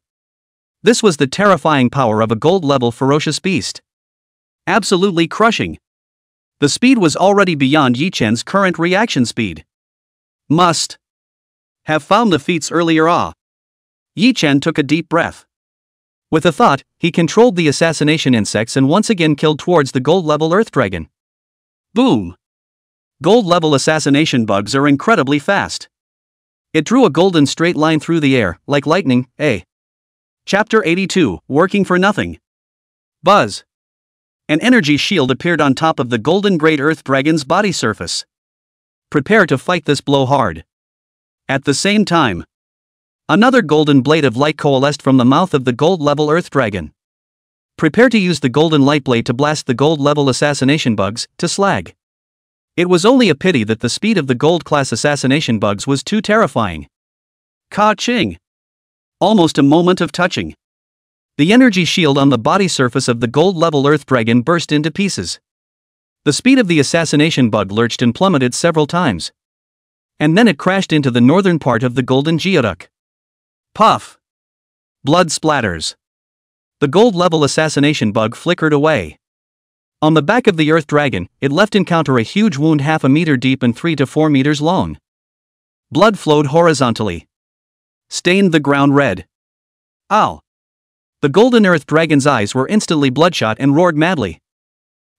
This was the terrifying power of a gold-level ferocious beast. Absolutely crushing. The speed was already beyond Yi Chen's current reaction speed. Must have found the feats earlier. Yi Chen took a deep breath. With a thought, he controlled the assassination insects and once again killed towards the gold-level Earth Dragon. Boom! Gold-level assassination bugs are incredibly fast. It drew a golden straight line through the air, like lightning. Chapter 82, Working for Nothing. Buzz. An energy shield appeared on top of the golden great Earth Dragon's body surface. Prepare to fight this blow hard. At the same time, another golden blade of light coalesced from the mouth of the gold-level Earth Dragon. Prepare to use the golden light blade to blast the gold-level assassination bugs to slag. It was only a pity that the speed of the gold-class assassination bugs was too terrifying. Ka-ching! Almost a moment of touching. The energy shield on the body surface of the gold-level Earth Dragon burst into pieces. The speed of the assassination bug lurched and plummeted several times. And then it crashed into the northern part of the golden geoduck. Puff! Blood splatters. The gold-level assassination bug flickered away. On the back of the Earth Dragon, it left encounter a huge wound half a meter deep and 3 to 4 meters long. Blood flowed horizontally. Stained the ground red. Ow! The golden Earth Dragon's eyes were instantly bloodshot and roared madly.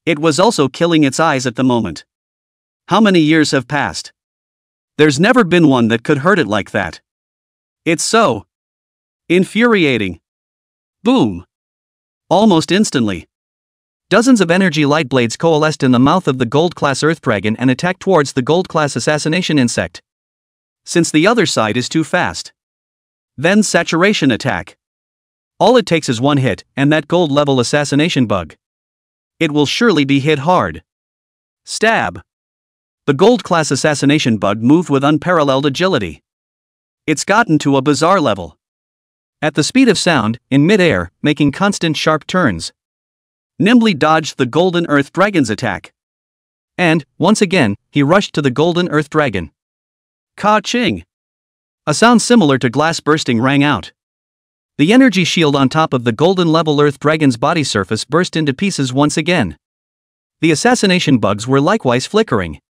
It was also killing its eyes at the moment. How many years have passed? There's never been one that could hurt it like that. It's so infuriating. Boom! Almost instantly, dozens of energy light blades coalesced in the mouth of the gold-class Earth Dragon and attacked towards the gold-class assassination insect. Since the other side is too fast. Then saturation attack. All it takes is one hit, and that gold-level assassination bug. It will surely be hit hard. Stab! The gold-class assassination bug moved with unparalleled agility. It's gotten to a bizarre level. At the speed of sound, in mid-air, making constant sharp turns. Nimbly dodged the golden Earth Dragon's attack. And, once again, he rushed to the golden Earth Dragon. Ka-ching! A sound similar to glass bursting rang out. The energy shield on top of the golden-level Earth Dragon's body surface burst into pieces once again. The assassination bugs were likewise flickering.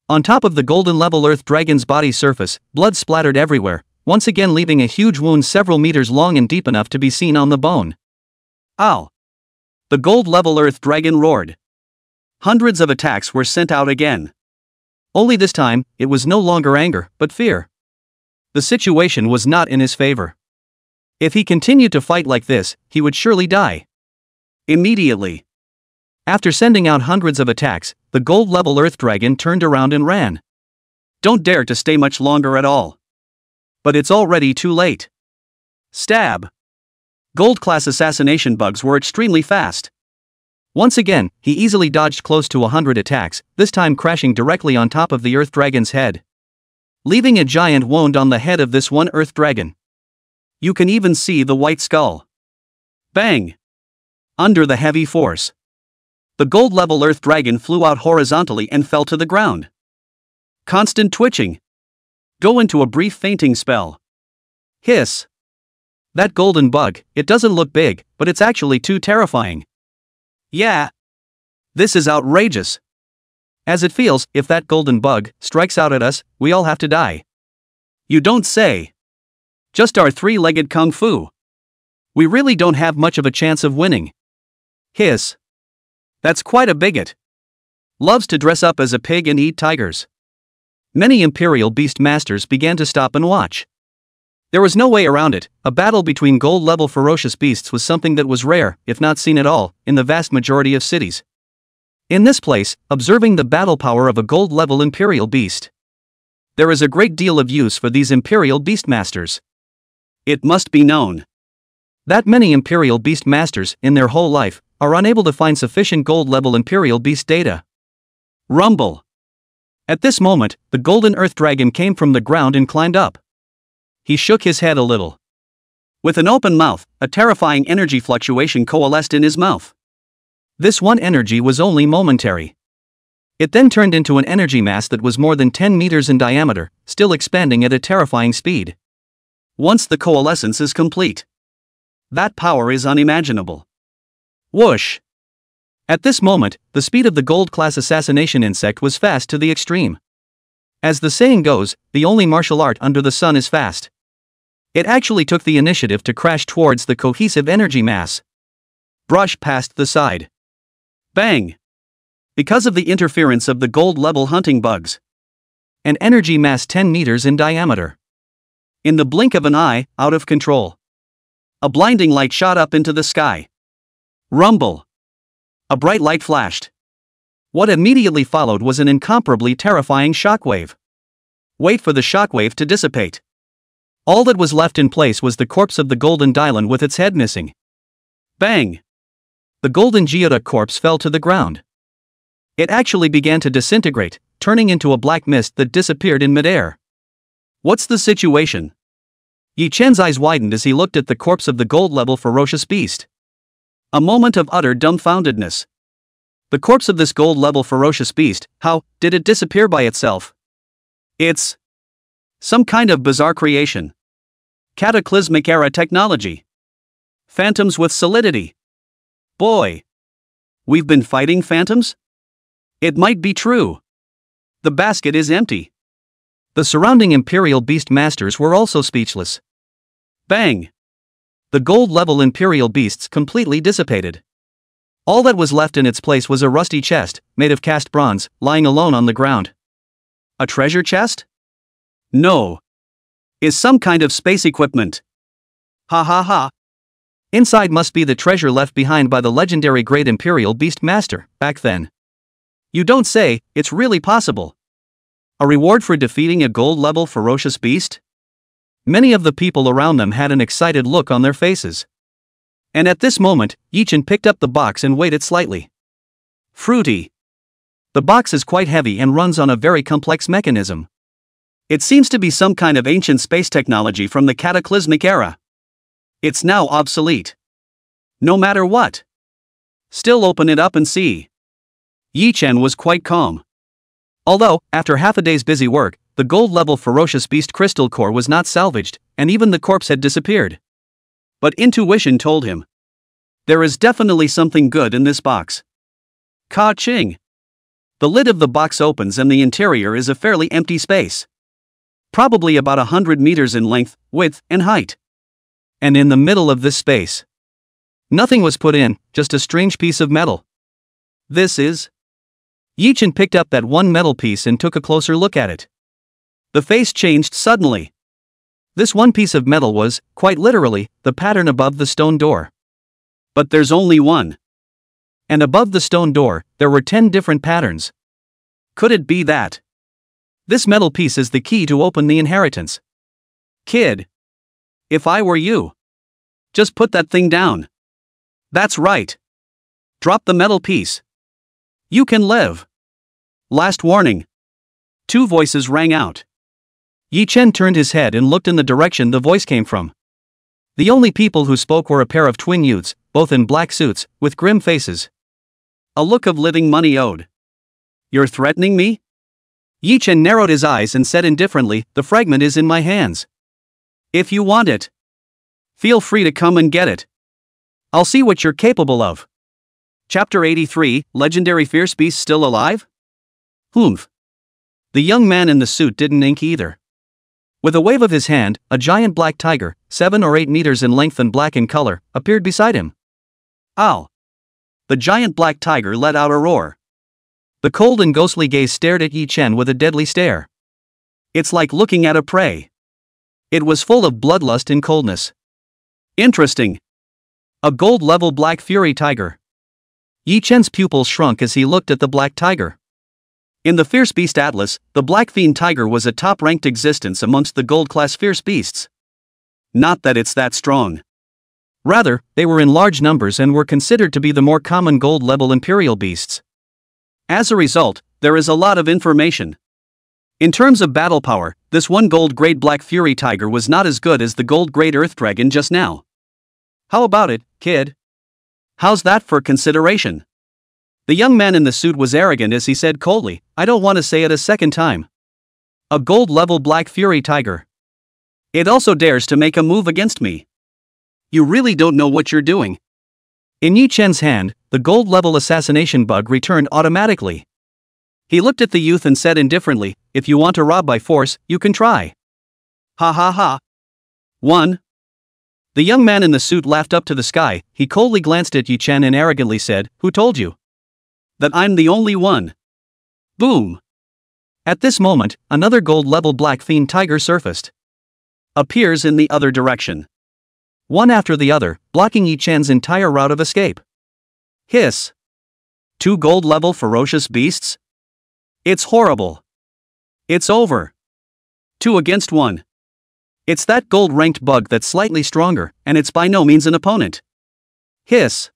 On top of the golden-level Earth Dragon's body surface, blood splattered everywhere, once again leaving a huge wound several meters long and deep enough to be seen on the bone. Ow! The gold-level Earth Dragon roared. Hundreds of attacks were sent out again. Only this time, it was no longer anger, but fear. The situation was not in his favor. If he continued to fight like this, he would surely die. Immediately. After sending out hundreds of attacks, the gold-level Earth Dragon turned around and ran. Don't dare to stay much longer at all. But it's already too late. Stab! Gold-class assassination bugs were extremely fast. Once again, he easily dodged close to 100 attacks, this time crashing directly on top of the Earth Dragon's head. Leaving a giant wound on the head of this one Earth Dragon. You can even see the white skull. Bang! Under the heavy force, the gold-level Earth Dragon flew out horizontally and fell to the ground. Constant twitching. Go into a brief fainting spell. Hiss. That golden bug, it doesn't look big, but it's actually too terrifying. Yeah. This is outrageous. As it feels, if that golden bug strikes out at us, we all have to die. You don't say. Just our three-legged kung fu. We really don't have much of a chance of winning. Hiss. That's quite a bigot. Loves to dress up as a pig and eat tigers. Many Imperial Beast Masters began to stop and watch. There was no way around it, a battle between gold-level ferocious beasts was something that was rare, if not seen at all, in the vast majority of cities. In this place, observing the battle power of a gold-level Imperial Beast. There is a great deal of use for these Imperial Beastmasters. It must be known that many Imperial Beastmasters, in their whole life, are unable to find sufficient gold-level Imperial Beast data. Rumble. At this moment, the Golden Earth Dragon came from the ground and climbed up. He shook his head a little. With an open mouth, a terrifying energy fluctuation coalesced in his mouth. This one energy was only momentary. It then turned into an energy mass that was more than 10 meters in diameter, still expanding at a terrifying speed. Once the coalescence is complete, that power is unimaginable. Whoosh! At this moment, the speed of the gold-class assassination insect was fast to the extreme. As the saying goes, the only martial art under the sun is fast. It actually took the initiative to crash towards the cohesive energy mass. Brush past the side. Bang! Because of the interference of the gold-level hunting bugs. An energy mass 10 meters in diameter. In the blink of an eye, out of control. A blinding light shot up into the sky. Rumble! A bright light flashed. What immediately followed was an incomparably terrifying shockwave. Wait for the shockwave to dissipate. All that was left in place was the corpse of the golden Dylan with its head missing. Bang! The golden Geoduck corpse fell to the ground. It actually began to disintegrate, turning into a black mist that disappeared in midair. What's the situation? Yi Chen's eyes widened as he looked at the corpse of the gold-level ferocious beast. A moment of utter dumbfoundedness. The corpse of this gold-level ferocious beast, how did it disappear by itself? It's some kind of bizarre creation. Cataclysmic era technology. Phantoms with solidity. Boy! We've been fighting phantoms? It might be true. The basket is empty. The surrounding Imperial Beast Masters were also speechless. Bang! The gold-level Imperial Beasts completely dissipated. All that was left in its place was a rusty chest, made of cast bronze, lying alone on the ground. A treasure chest? No. Is some kind of space equipment. Ha ha ha. Inside must be the treasure left behind by the legendary Great Imperial Beast Master, back then. You don't say, it's really possible. A reward for defeating a gold-level ferocious beast? Many of the people around them had an excited look on their faces. And at this moment, Yi Chen picked up the box and weighed it slightly. Fruity. The box is quite heavy and runs on a very complex mechanism. It seems to be some kind of ancient space technology from the cataclysmic era. It's now obsolete. No matter what. Still open it up and see. Yi Chen was quite calm. Although, after half a day's busy work, the gold-level ferocious beast crystal core was not salvaged, and even the corpse had disappeared. But intuition told him. There is definitely something good in this box. Ka-ching! The lid of the box opens and the interior is a fairly empty space. Probably about 100 meters in length, width, and height. And in the middle of this space, nothing was put in, just a strange piece of metal. This is... Yi Chen picked up that one metal piece and took a closer look at it. The face changed suddenly. This one piece of metal was, quite literally, the pattern above the stone door. But there's only one. And above the stone door, there were 10 different patterns. Could it be that this metal piece is the key to open the inheritance? Kid. If I were you, just put that thing down. That's right. Drop the metal piece. You can live. Last warning. 2 voices rang out. Yi Chen turned his head and looked in the direction the voice came from. The only people who spoke were a pair of twin youths, both in black suits, with grim faces. A look of living money owed. You're threatening me? Yi Chen narrowed his eyes and said indifferently, the fragment is in my hands. If you want it, feel free to come and get it. I'll see what you're capable of. Chapter 83, Legendary Fierce Beast still alive? Humph. The young man in the suit didn't ink either. With a wave of his hand, a giant black tiger, 7 or 8 meters in length and black in color, appeared beside him. Ow. the giant black tiger let out a roar. The cold and ghostly gaze stared at Yi Chen with a deadly stare. It's like looking at a prey. It was full of bloodlust and coldness. Interesting. A gold-level black fury tiger. Yi Chen's pupils shrunk as he looked at the black tiger. In the Fierce Beast Atlas, the Black Fiend Tiger was a top-ranked existence amongst the gold-class fierce beasts. Not that it's that strong. Rather, they were in large numbers and were considered to be the more common gold-level imperial beasts. As a result, there is a lot of information. In terms of battle power, this one gold-grade Black Fury Tiger was not as good as the gold-grade Earth Dragon just now. How about it, kid? How's that for consideration? The young man in the suit was arrogant as he said coldly, I don't want to say it a second time. A gold-level Black Fury Tiger. It also dares to make a move against me. You really don't know what you're doing. In Yi Chen's hand, the gold-level assassination bug returned automatically. He looked at the youth and said indifferently, if you want to rob by force, you can try. Ha ha ha. 1. The young man in the suit laughed up to the sky. He coldly glanced at Yi Chen and arrogantly said, who told you? That I'm the only one. Boom. At this moment, another gold-level Black Fiend Tiger surfaced. Appears in the other direction. One after the other, blocking Yi Chen's entire route of escape. Hiss. 2 gold-level ferocious beasts? It's horrible. It's over. 2 against 1. It's that gold-ranked bug that's slightly stronger, and it's by no means an opponent. Hiss.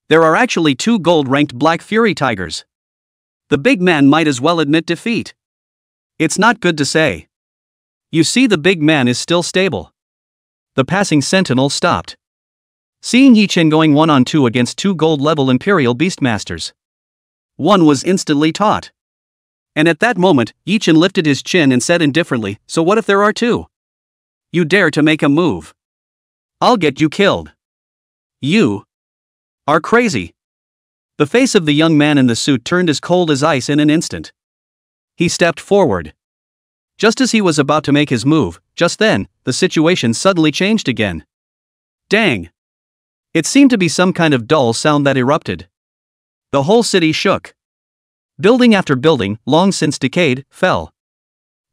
There are actually 2 gold-ranked Black Fury Tigers. The big man might as well admit defeat. It's not good to say. You see, the big man is still stable. The passing sentinel stopped. Seeing Yi Chen going 1-on-2 against 2 gold-level Imperial Beastmasters. One was instantly taught. And at that moment, Yi Chen lifted his chin and said indifferently, so what if there are 2? You dare to make a move? I'll get you killed. You are crazy. The face of the young man in the suit turned as cold as ice in an instant. He stepped forward. Just as he was about to make his move, just then, the situation suddenly changed again. Dang! It seemed to be some kind of dull sound that erupted. The whole city shook. Building after building, long since decayed, fell.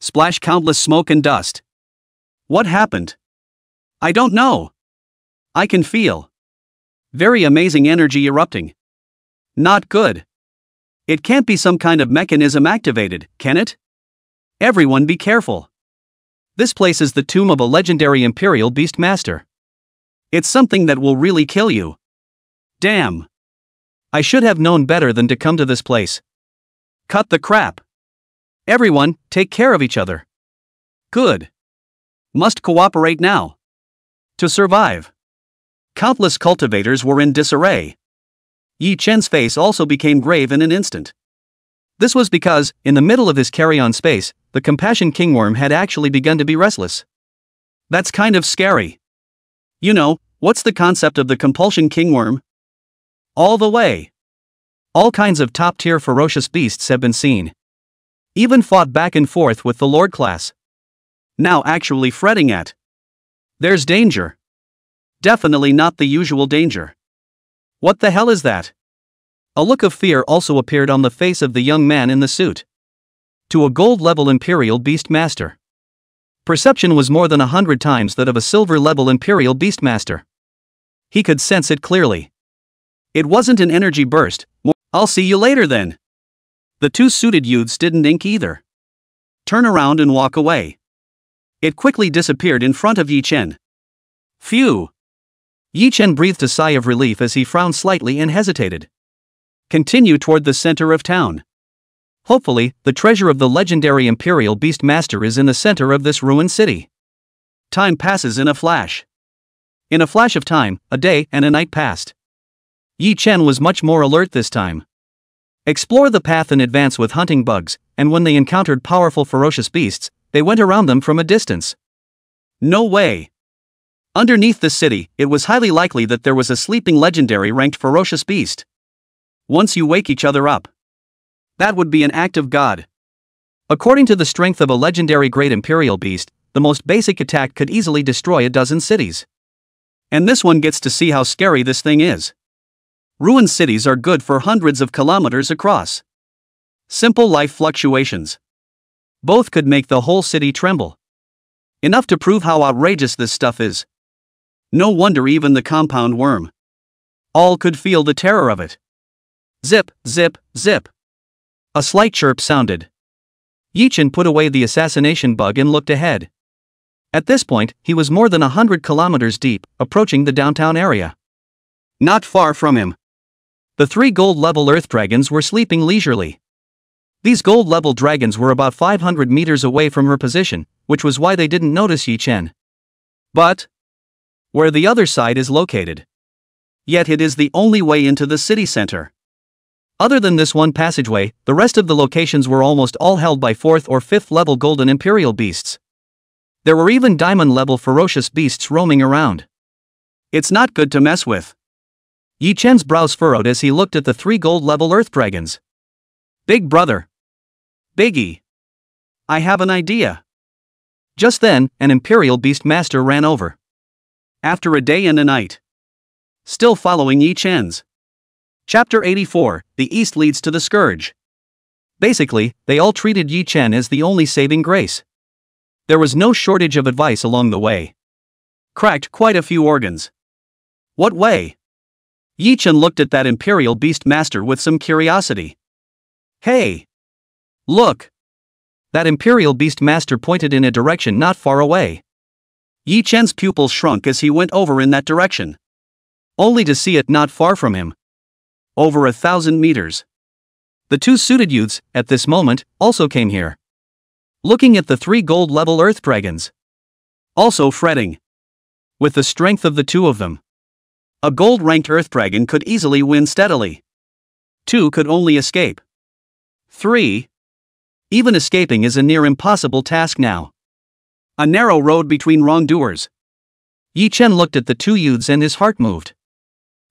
Splash countless smoke and dust. What happened? I don't know. I can feel very amazing energy erupting. Not good. It can't be some kind of mechanism activated, can it? Everyone be careful. This place is the tomb of a legendary Imperial Beastmaster. It's something that will really kill you. Damn. I should have known better than to come to this place. Cut the crap. Everyone, take care of each other. Good. Must cooperate now. To survive. Countless cultivators were in disarray. Yi Chen's face also became grave in an instant. This was because, in the middle of his carry-on space, the Compassion Kingworm had actually begun to be restless. That's kind of scary. You know, what's the concept of the Compulsion Kingworm? All the way. All kinds of top-tier ferocious beasts have been seen. Even fought back and forth with the Lord class. Now actually fretting at. There's danger. Definitely not the usual danger. What the hell is that? A look of fear also appeared on the face of the young man in the suit. To a gold-level Imperial Beastmaster. Perception was more than 100 times that of a silver-level Imperial Beastmaster. He could sense it clearly. It wasn't an energy burst. I'll see you later then. The 2 suited youths didn't ink either. Turn around and walk away. It quickly disappeared in front of Yi Chen. Phew. Yi Chen breathed a sigh of relief as he frowned slightly and hesitated. Continue toward the center of town. Hopefully, the treasure of the legendary Imperial Beastmaster is in the center of this ruined city. Time passes in a flash. In a flash of time, a day and a night passed. Yi Chen was much more alert this time. Explore the path and advance with hunting bugs, and when they encountered powerful ferocious beasts, they went around them from a distance. No way. Underneath the city, it was highly likely that there was a sleeping legendary ranked ferocious beast. Once you wake each other up. That would be an act of God. According to the strength of a legendary great Imperial beast, the most basic attack could easily destroy a dozen cities. And this one gets to see how scary this thing is. Ruined cities are good for hundreds of kilometers across. Simple life fluctuations. Both could make the whole city tremble. Enough to prove how outrageous this stuff is. No wonder even the compound worm. All could feel the terror of it. Zip, zip, zip. A slight chirp sounded. Yi-Chen put away the assassination bug and looked ahead. At this point, he was more than 100 kilometers deep, approaching the downtown area. Not far from him, the 3 gold-level earth dragons were sleeping leisurely. These gold-level dragons were about 500 meters away from her position, which was why they didn't notice Yi-Chen. But where the other side is located. Yet it is the only way into the city center. Other than this one passageway, the rest of the locations were almost all held by 4th or 5th level golden imperial beasts. There were even diamond level ferocious beasts roaming around. It's not good to mess with. Yi-Chen's brows furrowed as he looked at the 3 gold-level earth dragons. Big brother. Biggie. I have an idea. Just then, an imperial beast master ran over. After a day and a night. Still following Yi-Chen's. Chapter 84, The East Leads to the Scourge. Basically, they all treated Yi-Chen as the only saving grace. There was no shortage of advice along the way. Cracked quite a few organs. What way? Yi-Chen looked at that imperial beast master with some curiosity. Hey! Look! That imperial beast master pointed in a direction not far away. Yi-Chen's pupils shrunk as he went over in that direction. Only to see it not far from him. Over 1,000 meters. The 2 suited youths, at this moment, also came here. Looking at the 3 gold-level earth dragons. Also fretting. With the strength of the 2 of them, a gold-ranked earth dragon could easily win steadily. 2 could only escape. 3. Even escaping is a near impossible task now. A narrow road between wrongdoers. Yi-Chen looked at the 2 youths and his heart moved.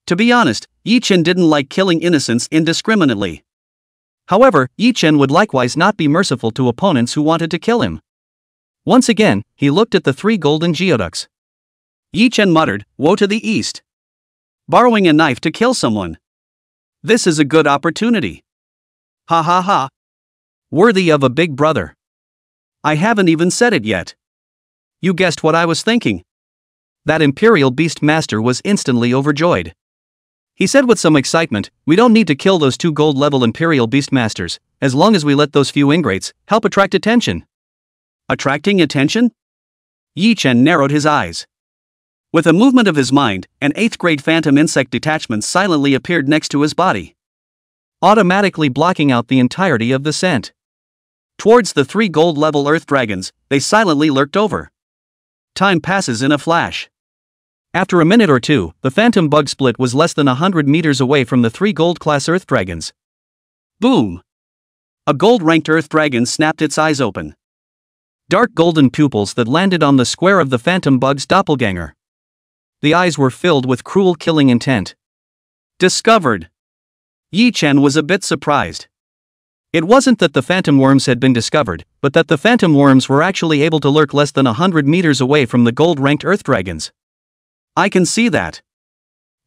To be honest, Yi-Chen didn't like killing innocents indiscriminately. However, Yi-Chen would likewise not be merciful to opponents who wanted to kill him. Once again, he looked at the 3 golden geoducks. Yi-Chen muttered, "Woe to the east. Borrowing a knife to kill someone. This is a good opportunity. Ha ha ha. Worthy of a big brother. I haven't even said it yet. You guessed what I was thinking." That imperial beast master was instantly overjoyed. He said with some excitement, "We don't need to kill those 2 gold-level imperial beast masters, as long as we let those few ingrates help attract attention." Attracting attention? Yi-Chen narrowed his eyes. With a movement of his mind, an 8th grade phantom insect detachment silently appeared next to his body, automatically blocking out the entirety of the scent. Towards the 3 gold-level earth dragons, they silently lurked over. Time passes in a flash. After a minute or two, the phantom bug split was less than 100 meters away from the 3 gold-class earth dragons. Boom! A gold-ranked earth dragon snapped its eyes open. Dark golden pupils that landed on the square of the phantom bug's doppelganger. The eyes were filled with cruel killing intent. Discovered. Yi-Chen was a bit surprised. It wasn't that the phantom worms had been discovered, but that the phantom worms were actually able to lurk less than 100 meters away from the gold-ranked earth dragons. I can see that.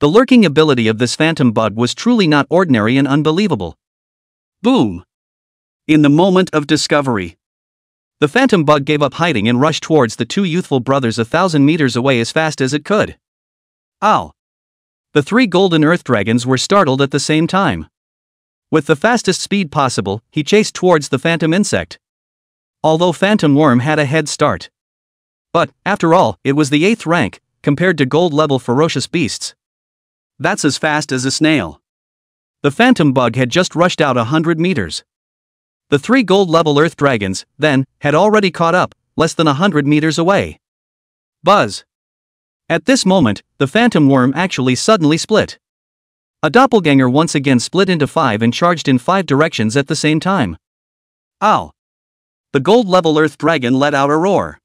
The lurking ability of this phantom bug was truly not ordinary and unbelievable. Boom! In the moment of discovery, the phantom bug gave up hiding and rushed towards the 2 youthful brothers 1,000 meters away as fast as it could. Ow! The 3 golden earth dragons were startled at the same time. With the fastest speed possible, he chased towards the phantom insect. Although phantom worm had a head start. But, after all, it was the 8th rank, compared to gold-level ferocious beasts. That's as fast as a snail. The phantom bug had just rushed out 100 meters. The 3 gold-level earth dragons, then, had already caught up, less than 100 meters away. Buzz! At this moment, the phantom worm actually suddenly split. A doppelganger once again split into 5 and charged in 5 directions at the same time. Ow! The gold-level earth dragon let out a roar.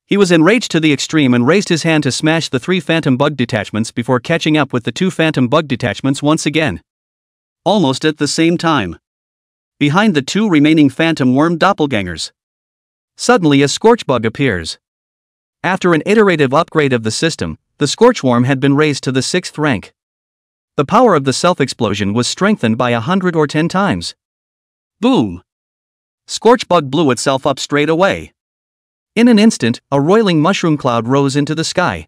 He was enraged to the extreme and raised his hand to smash the 3 phantom bug detachments before catching up with the 2 phantom bug detachments once again. Almost at the same time. Behind the 2 remaining phantom worm doppelgangers. Suddenly a scorch bug appears. After an iterative upgrade of the system, the scorch worm had been raised to the 6th rank. The power of the self-explosion was strengthened by 100 or 10 times. Boom! Scorchbug blew itself up straight away. In an instant, a roiling mushroom cloud rose into the sky.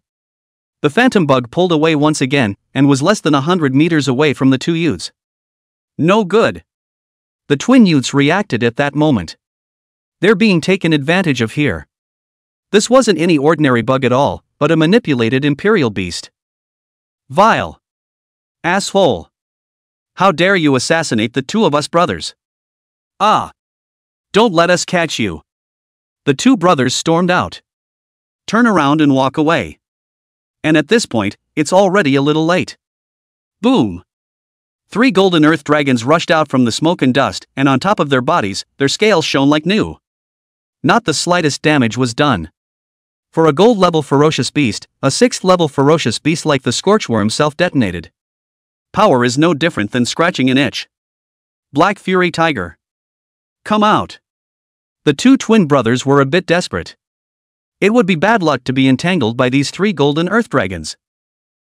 The phantom bug pulled away once again, and was less than 100 meters away from the two youths. No good. The twin youths reacted at that moment. They're being taken advantage of here. This wasn't any ordinary bug at all, but a manipulated imperial beast. Vile. Asshole. How dare you assassinate the two of us brothers? Ah. Don't let us catch you. The two brothers stormed out. Turn around and walk away. And at this point, it's already a little late. Boom. 3 golden earth dragons rushed out from the smoke and dust, and on top of their bodies, their scales shone like new. Not the slightest damage was done. For a gold-level ferocious beast, a 6th-level ferocious beast like the Scorchworm self-detonated. Power is no different than scratching an itch. Black Fury Tiger. Come out. The two twin brothers were a bit desperate. It would be bad luck to be entangled by these 3 golden earth dragons.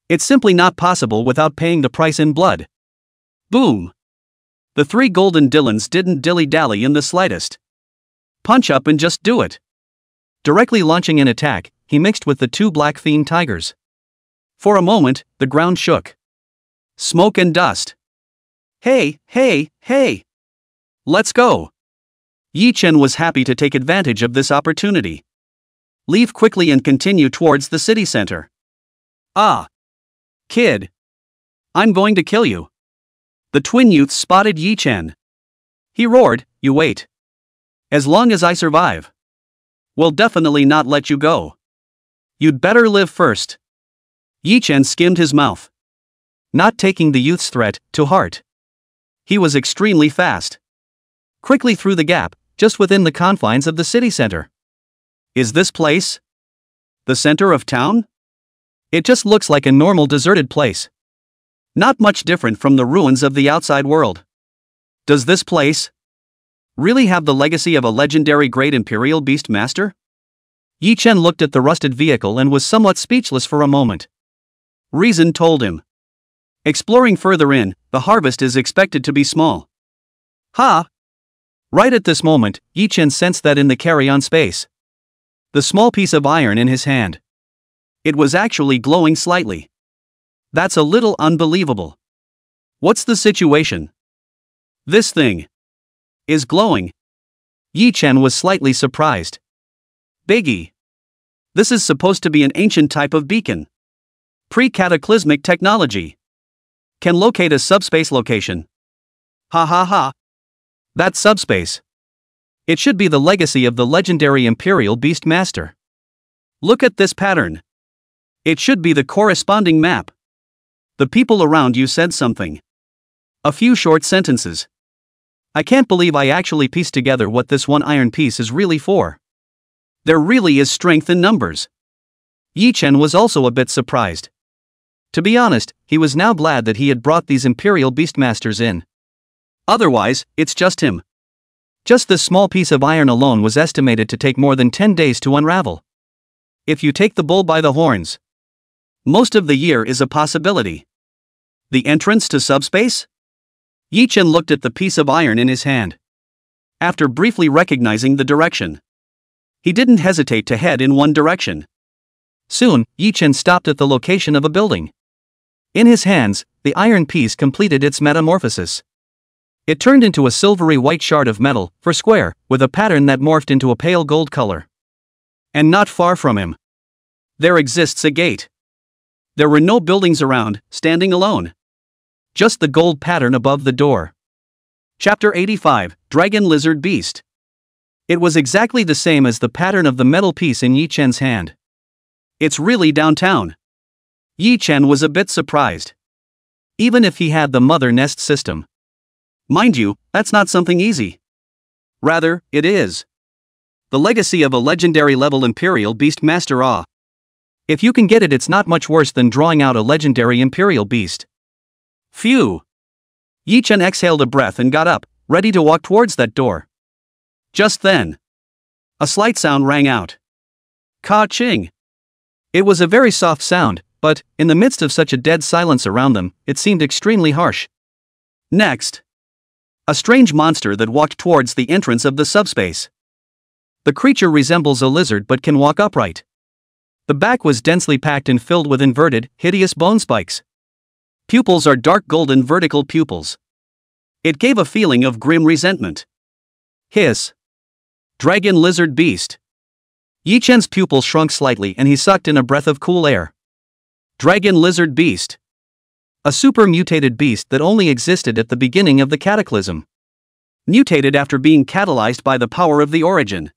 It's simply not possible without paying the price in blood. Boom! The 3 golden Dylans didn't dilly-dally in the slightest. Punch up and just do it. Directly launching an attack, he mixed with the 2 black fiend tigers. For a moment, the ground shook. Smoke and dust. Hey, hey, hey! Let's go! Yi Chen was happy to take advantage of this opportunity. Leave quickly and continue towards the city center. Ah! Kid! I'm going to kill you. The twin youths spotted Yi Chen. He roared, you wait. As long as I survive, we'll definitely not let you go. You'd better live first. Yi Chen skimmed his mouth, not taking the youth's threat to heart. He was extremely fast. Quickly through the gap, just within the confines of the city center. Is this place the center of town? It just looks like a normal deserted place. Not much different from the ruins of the outside world. Does this place really have the legacy of a legendary great imperial beast master? Yi Chen looked at the rusted vehicle and was somewhat speechless for a moment. Reason told him. Exploring further in, the harvest is expected to be small. Ha! Right at this moment, Yi Chen sensed that in the carry-on space. The small piece of iron in his hand. It was actually glowing slightly. That's a little unbelievable. What's the situation? This thing is glowing. Yi Chen was slightly surprised. Biggie. This is supposed to be an ancient type of beacon. Pre-cataclysmic technology. Can locate a subspace location. Ha ha ha. That subspace. It should be the legacy of the legendary Imperial Beast Master. Look at this pattern. It should be the corresponding map. The people around you said something. A few short sentences. I can't believe I actually pieced together what this one iron piece is really for. There really is strength in numbers. Yi Chen was also a bit surprised. To be honest, he was now glad that he had brought these Imperial Beastmasters in. Otherwise, it's just him. Just this small piece of iron alone was estimated to take more than 10 days to unravel. If you take the bull by the horns, most of the year is a possibility. The entrance to subspace? Yi Chen looked at the piece of iron in his hand. After briefly recognizing the direction, he didn't hesitate to head in one direction. Soon, Yi Chen stopped at the location of a building. In his hands, the iron piece completed its metamorphosis. It turned into a silvery white shard of metal, for square, with a pattern that morphed into a pale gold color. And not far from him, there exists a gate. There were no buildings around, standing alone. Just the gold pattern above the door. Chapter 85, Dragon Lizard Beast. It was exactly the same as the pattern of the metal piece in Yi Chen's hand. It's really downtown. Yi Chen was a bit surprised. Even if he had the mother nest system. Mind you, that's not something easy. Rather, it is the legacy of a legendary level Imperial Beast Master. If you can get it, it's not much worse than drawing out a legendary Imperial Beast. Phew. Yi Chen exhaled a breath and got up, ready to walk towards that door. Just then, a slight sound rang out. Ka-ching. It was a very soft sound, but, in the midst of such a dead silence around them, it seemed extremely harsh. Next. A strange monster that walked towards the entrance of the subspace. The creature resembles a lizard but can walk upright. The back was densely packed and filled with inverted, hideous bone spikes. Pupils are dark golden vertical pupils. It gave a feeling of grim resentment. Hiss. Dragon lizard beast. Yi Chen's pupil shrunk slightly and he sucked in a breath of cool air. Dragon lizard beast. A super mutated beast that only existed at the beginning of the cataclysm. Mutated after being catalyzed by the power of the origin.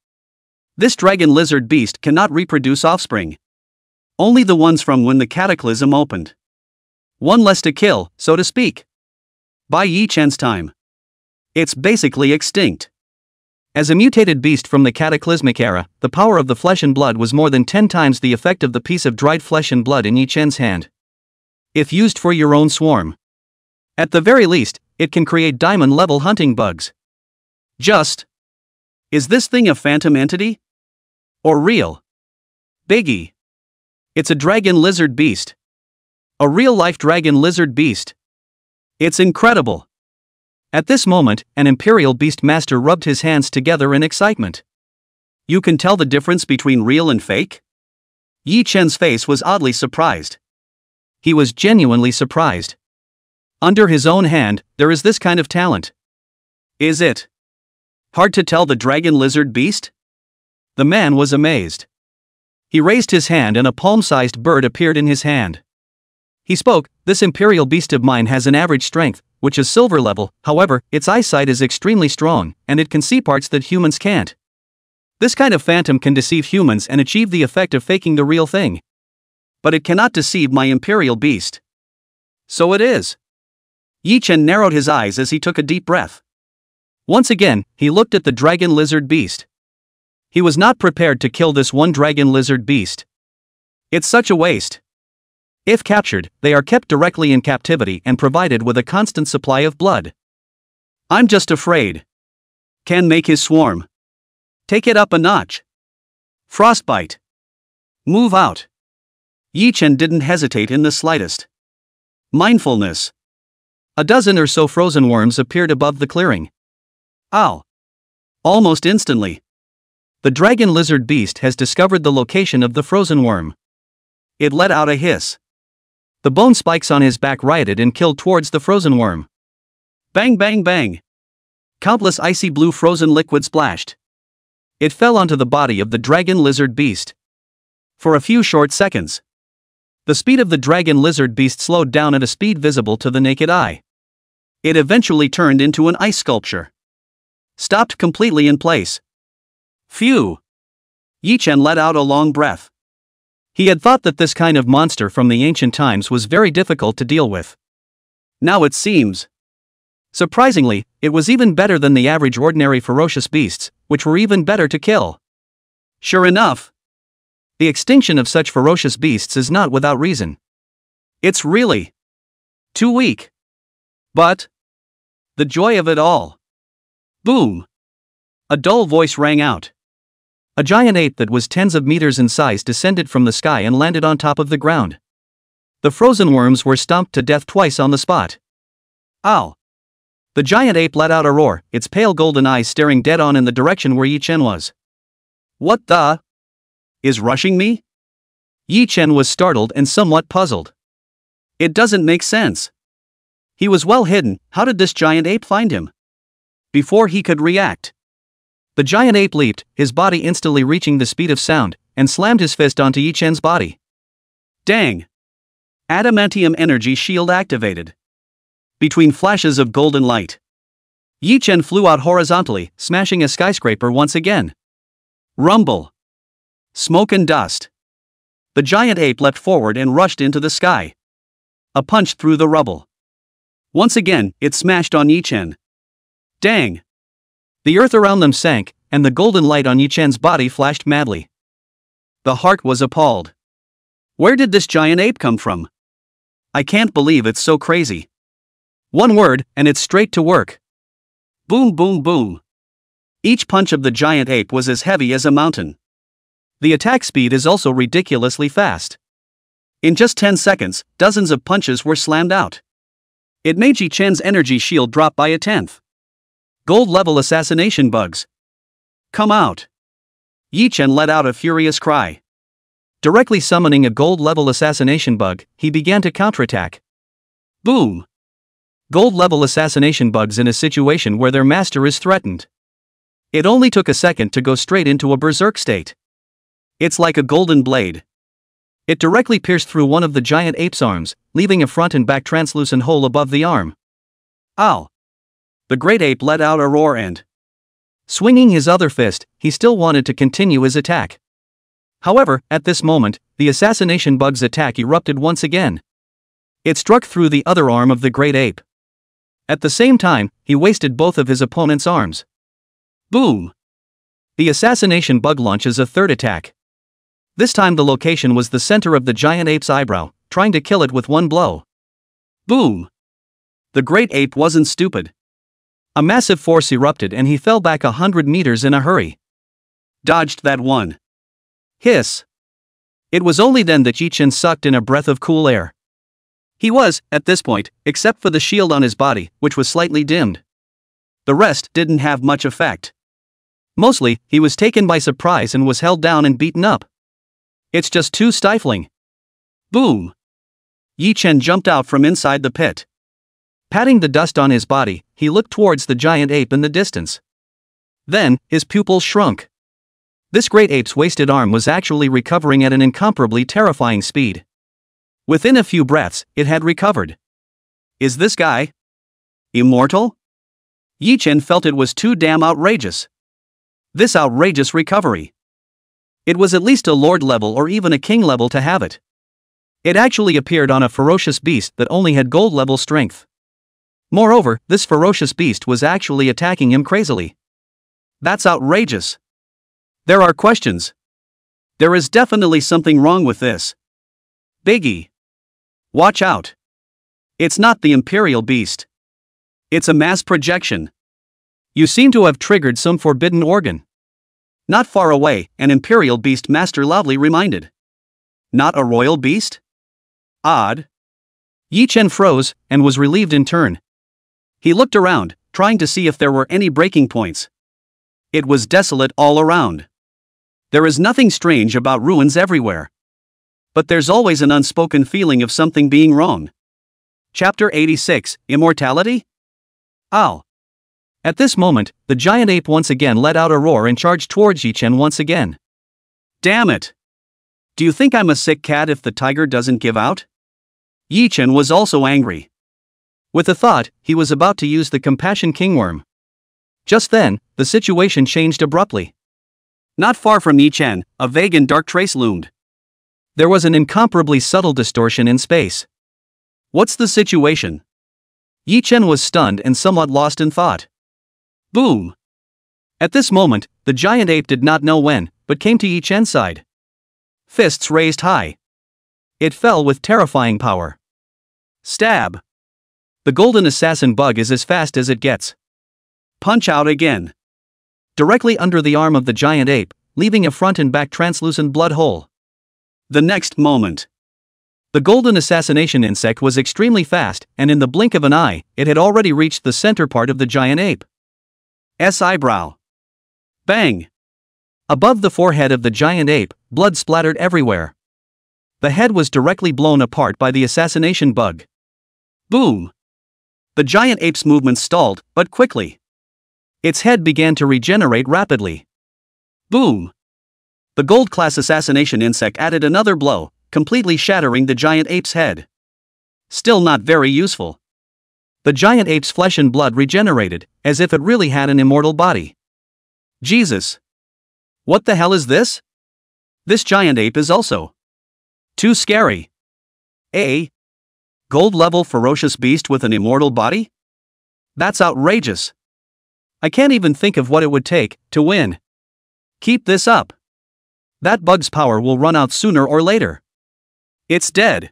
This dragon lizard beast cannot reproduce offspring. Only the ones from when the cataclysm opened. One less to kill, so to speak. By Yi Chen's time. It's basically extinct. As a mutated beast from the cataclysmic era, the power of the flesh and blood was more than 10 times the effect of the piece of dried flesh and blood in Yi Chen's hand. If used for your own swarm. At the very least, it can create diamond-level hunting bugs. Just. Is this thing a phantom entity? Or real? Biggie. It's a dragon lizard beast. A real-life dragon lizard beast. It's incredible. At this moment, an Imperial Beast Master rubbed his hands together in excitement. You can tell the difference between real and fake? Yi Chen's face was oddly surprised. He was genuinely surprised. Under his own hand, there is this kind of talent. Is it hard to tell the dragon lizard beast? The man was amazed. He raised his hand and a palm-sized bird appeared in his hand. He spoke, "This imperial beast of mine has an average strength, which is silver level, however, its eyesight is extremely strong, and it can see parts that humans can't. This kind of phantom can deceive humans and achieve the effect of faking the real thing. But it cannot deceive my imperial beast." So it is. Yi Chen narrowed his eyes as he took a deep breath. Once again, he looked at the dragon lizard beast. He was not prepared to kill this one dragon lizard beast. It's such a waste. If captured, they are kept directly in captivity and provided with a constant supply of blood. I'm just afraid. Can make his swarm. Take it up a notch. Frostbite. Move out. Yi Chen didn't hesitate in the slightest. Mindfulness. A dozen or so frozen worms appeared above the clearing. Ow. Almost instantly. The dragon lizard beast has discovered the location of the frozen worm. It let out a hiss. The bone spikes on his back rioted and killed towards the frozen worm. Bang bang bang. Countless icy blue frozen liquid splashed. It fell onto the body of the dragon lizard beast. For a few short seconds. The speed of the dragon lizard beast slowed down at a speed visible to the naked eye. It eventually turned into an ice sculpture. Stopped completely in place. Phew. Yi Chen let out a long breath. He had thought that this kind of monster from the ancient times was very difficult to deal with. Now it seems. Surprisingly, it was even better than the average ordinary ferocious beasts, which were even better to kill. Sure enough. The extinction of such ferocious beasts is not without reason. It's really too weak. But the joy of it all. Boom. A dull voice rang out. A giant ape that was tens of meters in size descended from the sky and landed on top of the ground. The frozen worms were stomped to death twice on the spot. Ow. The giant ape let out a roar, its pale golden eyes staring dead on in the direction where Yi Chen was. What the is rushing me? Yi Chen was startled and somewhat puzzled. It doesn't make sense. He was well hidden. How did this giant ape find him? Before he could react, the giant ape leaped, his body instantly reaching the speed of sound, and slammed his fist onto Yi Chen's body. Dang! Adamantium energy shield activated. Between flashes of golden light, Yi Chen flew out horizontally, smashing a skyscraper once again. Rumble. Smoke and dust. The giant ape leapt forward and rushed into the sky. A punch through the rubble. Once again, it smashed on Yi Chen. Dang! The earth around them sank, and the golden light on Yi Chen's body flashed madly. The heart was appalled. Where did this giant ape come from? I can't believe it's so crazy. One word, and it's straight to work. Boom boom boom. Each punch of the giant ape was as heavy as a mountain. The attack speed is also ridiculously fast. In just 10 seconds, dozens of punches were slammed out. It made Yi Chen's energy shield drop by 1/10. Gold-level assassination bugs. Come out. Yi Chen let out a furious cry. Directly summoning a gold-level assassination bug, he began to counterattack. Boom! Gold-level assassination bugs in a situation where their master is threatened. It only took a second to go straight into a berserk state. It's like a golden blade. It directly pierced through one of the giant ape's arms, leaving a front and back translucent hole above the arm. Ow! The great ape let out a roar and, swinging his other fist, he still wanted to continue his attack. However, at this moment, the assassination bug's attack erupted once again. It struck through the other arm of the great ape. At the same time, he wasted both of his opponent's arms. Boom! The assassination bug launches a third attack. This time the location was the center of the giant ape's eyebrow, trying to kill it with one blow. Boom! The great ape wasn't stupid. A massive force erupted and he fell back 100 meters in a hurry. Dodged that one. Hiss! It was only then that Yi Chen sucked in a breath of cool air. He was, at this point, except for the shield on his body, which was slightly dimmed. The rest didn't have much effect. Mostly, he was taken by surprise and was held down and beaten up. It's just too stifling. Boom! Yi Chen jumped out from inside the pit. Patting the dust on his body, he looked towards the giant ape in the distance. Then, his pupils shrunk. This great ape's wasted arm was actually recovering at an incomparably terrifying speed. Within a few breaths, it had recovered. Is this guy immortal? Yi Chen felt it was too damn outrageous. This outrageous recovery. It was at least a lord level or even a king level to have it. It actually appeared on a ferocious beast that only had gold level strength. Moreover, this ferocious beast was actually attacking him crazily. That's outrageous. There are questions. There is definitely something wrong with this. Biggie. Watch out. It's not the Imperial Beast. It's a mass projection. You seem to have triggered some forbidden organ. Not far away, an Imperial Beast Master loudly reminded. Not a royal beast? Odd. Yi Chen froze, and was relieved in turn. He looked around, trying to see if there were any breaking points. It was desolate all around. There is nothing strange about ruins everywhere. But there's always an unspoken feeling of something being wrong. Chapter 86, Immortality? Ow. At this moment, the giant ape once again let out a roar and charged towards Yi Chen once again. Damn it! Do you think I'm a sick cat if the tiger doesn't give out? Yi Chen was also angry. With the thought, he was about to use the Compassion Kingworm. Just then, the situation changed abruptly. Not far from Yi Chen, a vague and dark trace loomed. There was an incomparably subtle distortion in space. What's the situation? Yi Chen was stunned and somewhat lost in thought. Boom! At this moment, the giant ape did not know when, but came to Yi Chen's side. Fists raised high. It fell with terrifying power. Stab! The golden assassin bug is as fast as it gets. Punch out again. Directly under the arm of the giant ape, leaving a front and back translucent blood hole. The next moment, the golden assassination insect was extremely fast, and in the blink of an eye, it had already reached the center part of the giant ape's eyebrow. Bang! Above the forehead of the giant ape, blood splattered everywhere. The head was directly blown apart by the assassination bug. Boom! The giant ape's movements stalled, but quickly. Its head began to regenerate rapidly. Boom! The gold-class assassination insect added another blow, completely shattering the giant ape's head. Still not very useful. The giant ape's flesh and blood regenerated, as if it really had an immortal body. Jesus! What the hell is this? This giant ape is also too scary. A gold-level ferocious beast with an immortal body? That's outrageous. I can't even think of what it would take to win. Keep this up. That bug's power will run out sooner or later. It's dead.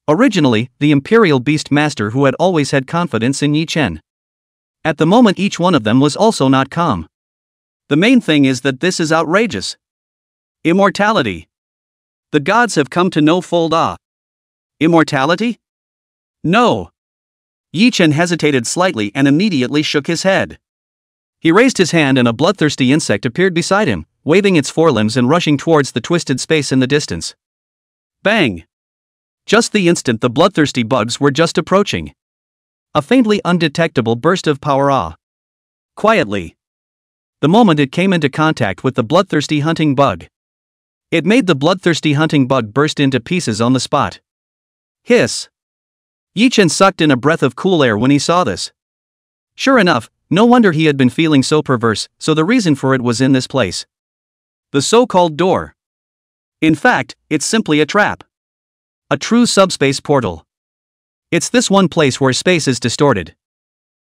Originally, the Imperial Beast Master who had always had confidence in Yi Chen. At the moment each one of them was also not calm. The main thing is that this is outrageous. Immortality. The gods have come to know full awe. Immortality? No. Yi Chen hesitated slightly and immediately shook his head. He raised his hand and a bloodthirsty insect appeared beside him, waving its forelimbs and rushing towards the twisted space in the distance. Bang! Just the instant the bloodthirsty bugs were just approaching. A faintly undetectable burst of power. Quietly. The moment it came into contact with the bloodthirsty hunting bug, it made the bloodthirsty hunting bug burst into pieces on the spot. Hiss! Yi Chen sucked in a breath of cool air when he saw this. Sure enough, no wonder he had been feeling so perverse, so the reason for it was in this place. The so-called door. In fact, it's simply a trap. A true subspace portal. It's this one place where space is distorted.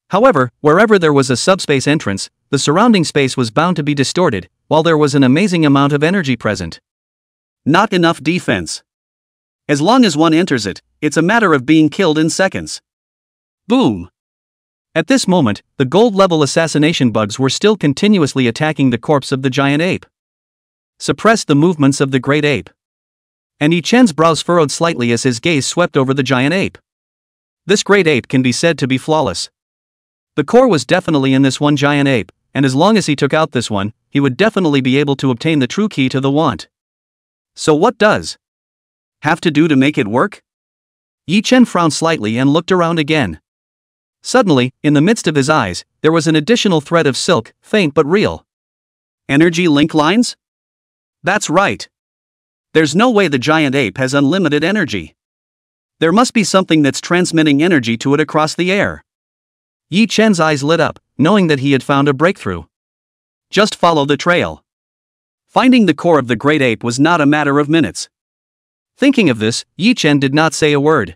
However, wherever there was a subspace entrance, the surrounding space was bound to be distorted, while there was an amazing amount of energy present. Not enough defense. As long as one enters it, it's a matter of being killed in seconds. Boom! At this moment, the gold-level assassination bugs were still continuously attacking the corpse of the giant ape. Suppressed the movements of the great ape. And Yi Chen's brows furrowed slightly as his gaze swept over the giant ape. This great ape can be said to be flawless. The core was definitely in this one giant ape, and as long as he took out this one, he would definitely be able to obtain the true key to the want. So what does have to do to make it work? Yi Chen frowned slightly and looked around again. Suddenly, in the midst of his eyes, there was an additional thread of silk, faint but real. Energy link lines? That's right. There's no way the giant ape has unlimited energy. There must be something that's transmitting energy to it across the air. Yi Chen's eyes lit up, knowing that he had found a breakthrough. Just follow the trail. Finding the core of the great ape was not a matter of minutes. Thinking of this, Yi Chen did not say a word.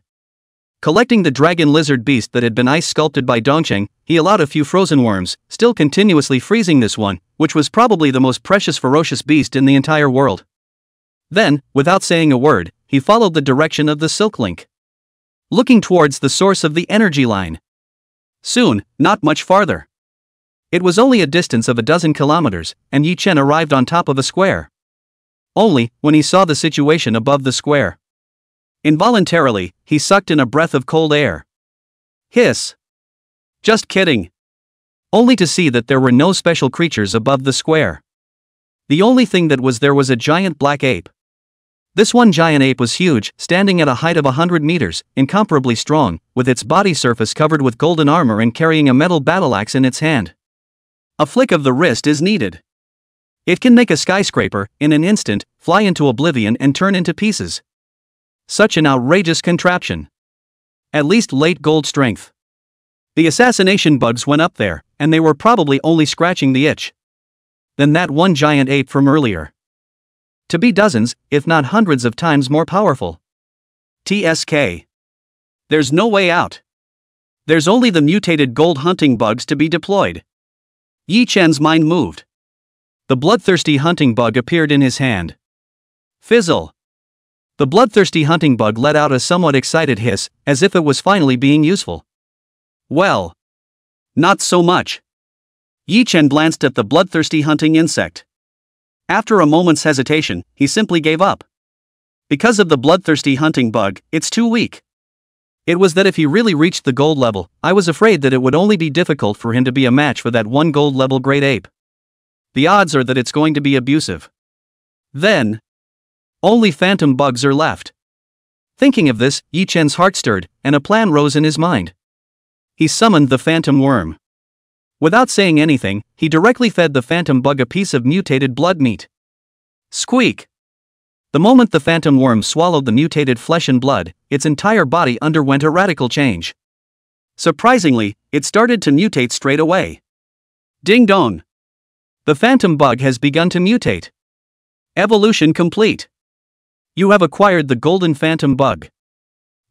Collecting the dragon lizard beast that had been ice sculpted by Dongcheng, he allowed a few frozen worms, still continuously freezing this one, which was probably the most precious ferocious beast in the entire world. Then, without saying a word, he followed the direction of the silk link, looking towards the source of the energy line. Soon, not much farther. It was only a distance of 12 kilometers, and Yi Chen arrived on top of a square. Only, when he saw the situation above the square, involuntarily, he sucked in a breath of cold air. Hiss! Just kidding. Only to see that there were no special creatures above the square. The only thing that was there was a giant black ape. This one giant ape was huge, standing at a height of 100 meters, incomparably strong, with its body surface covered with golden armor and carrying a metal battle axe in its hand. A flick of the wrist is needed. It can make a skyscraper, in an instant, fly into oblivion and turn into pieces. Such an outrageous contraption. At least late gold strength. The assassination bugs went up there, and they were probably only scratching the itch. Then that one giant ape from earlier. To be dozens, if not hundreds of times more powerful. TSK. There's no way out. There's only the mutated gold hunting bugs to be deployed. Yi Chen's mind moved. The bloodthirsty hunting bug appeared in his hand. Fizzle. The bloodthirsty hunting bug let out a somewhat excited hiss, as if it was finally being useful. Well. Not so much. Yi Chen glanced at the bloodthirsty hunting insect. After a moment's hesitation, he simply gave up. Because of the bloodthirsty hunting bug, it's too weak. It was that if he really reached the gold level, I was afraid that it would only be difficult for him to be a match for that one gold level great ape. The odds are that it's going to be abusive. Then, only phantom bugs are left. Thinking of this, Yi Chen's heart stirred, and a plan rose in his mind. He summoned the phantom worm. Without saying anything, he directly fed the phantom bug a piece of mutated blood meat. Squeak! The moment the phantom worm swallowed the mutated flesh and blood, its entire body underwent a radical change. Surprisingly, it started to mutate straight away. Ding dong! The phantom bug has begun to mutate. Evolution complete. You have acquired the Golden Phantom Bug.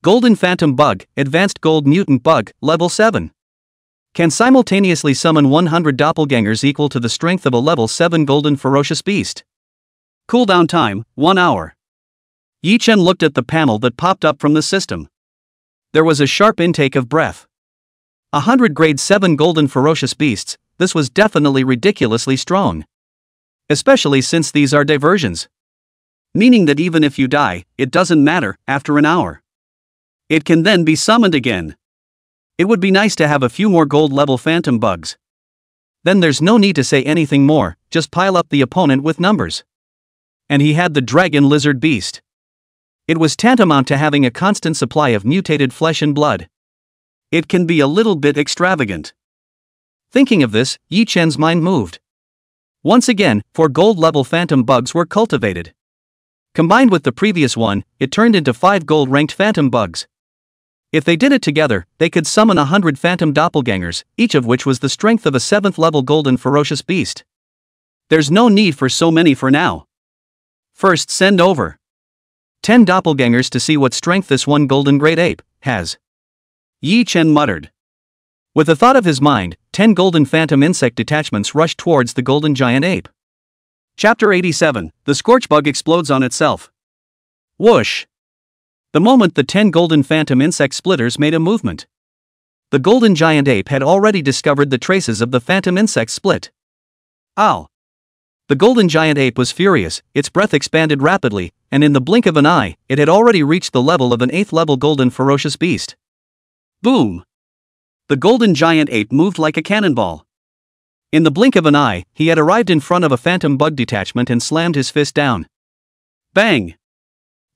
Golden Phantom Bug, Advanced Gold Mutant Bug, Level 7. Can simultaneously summon 100 doppelgangers equal to the strength of a Level 7 Golden Ferocious Beast. Cooldown time, 1 hour. Yi Chen looked at the panel that popped up from the system. There was a sharp intake of breath. 100 Grade 7 Golden Ferocious Beasts, this was definitely ridiculously strong. Especially since these are diversions. Meaning that even if you die, it doesn't matter, after an hour. It can then be summoned again. It would be nice to have a few more gold level phantom bugs. Then there's no need to say anything more, just pile up the opponent with numbers. And he had the dragon lizard beast. It was tantamount to having a constant supply of mutated flesh and blood. It can be a little bit extravagant. Thinking of this, Yi Chen's mind moved. Once again, 4 gold level phantom bugs were cultivated. Combined with the previous one, it turned into 5 gold ranked phantom bugs. If they did it together, they could summon 100 phantom doppelgangers, each of which was the strength of a 7th level golden ferocious beast. There's no need for so many for now. First send over 10 doppelgangers to see what strength this one golden great ape has. Yi Chen muttered. With the thought of his mind, 10 golden phantom insect detachments rushed towards the golden giant ape. Chapter 87, The Scorchbug Explodes on Itself. Whoosh! The moment the 10 golden phantom insect splitters made a movement, the golden giant ape had already discovered the traces of the phantom insect split. Ow! The golden giant ape was furious, its breath expanded rapidly, and in the blink of an eye, it had already reached the level of an 8th level golden ferocious beast. Boom! The golden giant ape moved like a cannonball. In the blink of an eye, he had arrived in front of a phantom bug detachment and slammed his fist down. Bang!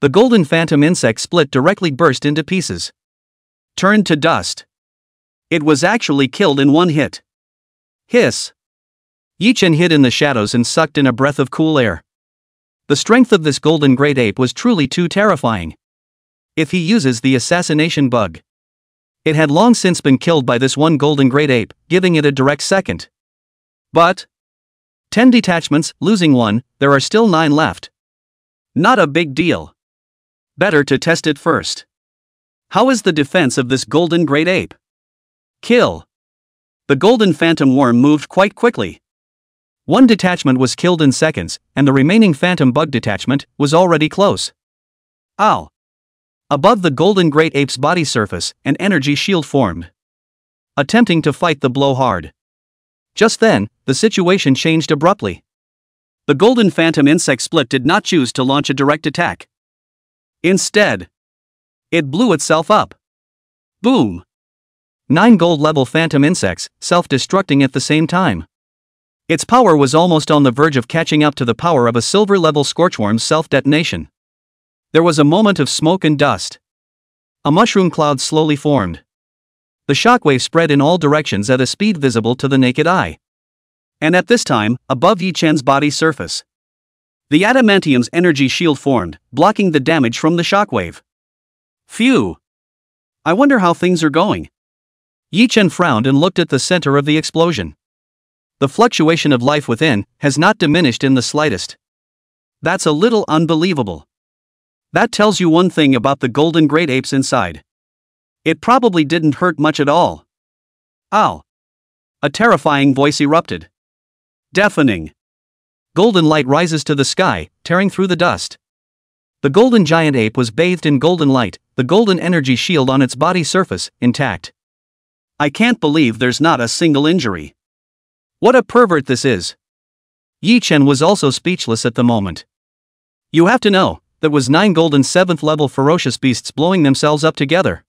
The golden phantom insect split directly burst into pieces. Turned to dust. It was actually killed in one hit. Hiss! Yi Chen hid in the shadows and sucked in a breath of cool air. The strength of this golden great ape was truly too terrifying. If he uses the assassination bug, it had long since been killed by this one golden great ape, giving it a direct second. But 10 detachments, losing 1, there are still 9 left. Not a big deal. Better to test it first. How is the defense of this golden great ape? Kill. The golden phantom worm moved quite quickly. 1 detachment was killed in seconds, and the remaining phantom bug detachment was already close. Ow! Above the golden great ape's body surface, an energy shield formed, attempting to fight the blow hard. Just then, the situation changed abruptly. The golden phantom insect split did not choose to launch a direct attack. Instead, it blew itself up. Boom! 9 gold level phantom insects, self-destructing at the same time. Its power was almost on the verge of catching up to the power of a silver level scorchworm's self-detonation. There was a moment of smoke and dust. A mushroom cloud slowly formed. The shockwave spread in all directions at a speed visible to the naked eye. And at this time, above Yi Chen's body surface, the adamantium's energy shield formed, blocking the damage from the shockwave. Phew! I wonder how things are going. Yi Chen frowned and looked at the center of the explosion. The fluctuation of life within has not diminished in the slightest. That's a little unbelievable. That tells you one thing about the golden great apes inside. It probably didn't hurt much at all. Ow! A terrifying voice erupted. Deafening. Golden light rises to the sky, tearing through the dust. The golden giant ape was bathed in golden light, the golden energy shield on its body surface, intact. I can't believe there's not a single injury. What a pervert this is. Yi Chen was also speechless at the moment. You have to know, that was 9 golden 7th level ferocious beasts blowing themselves up together.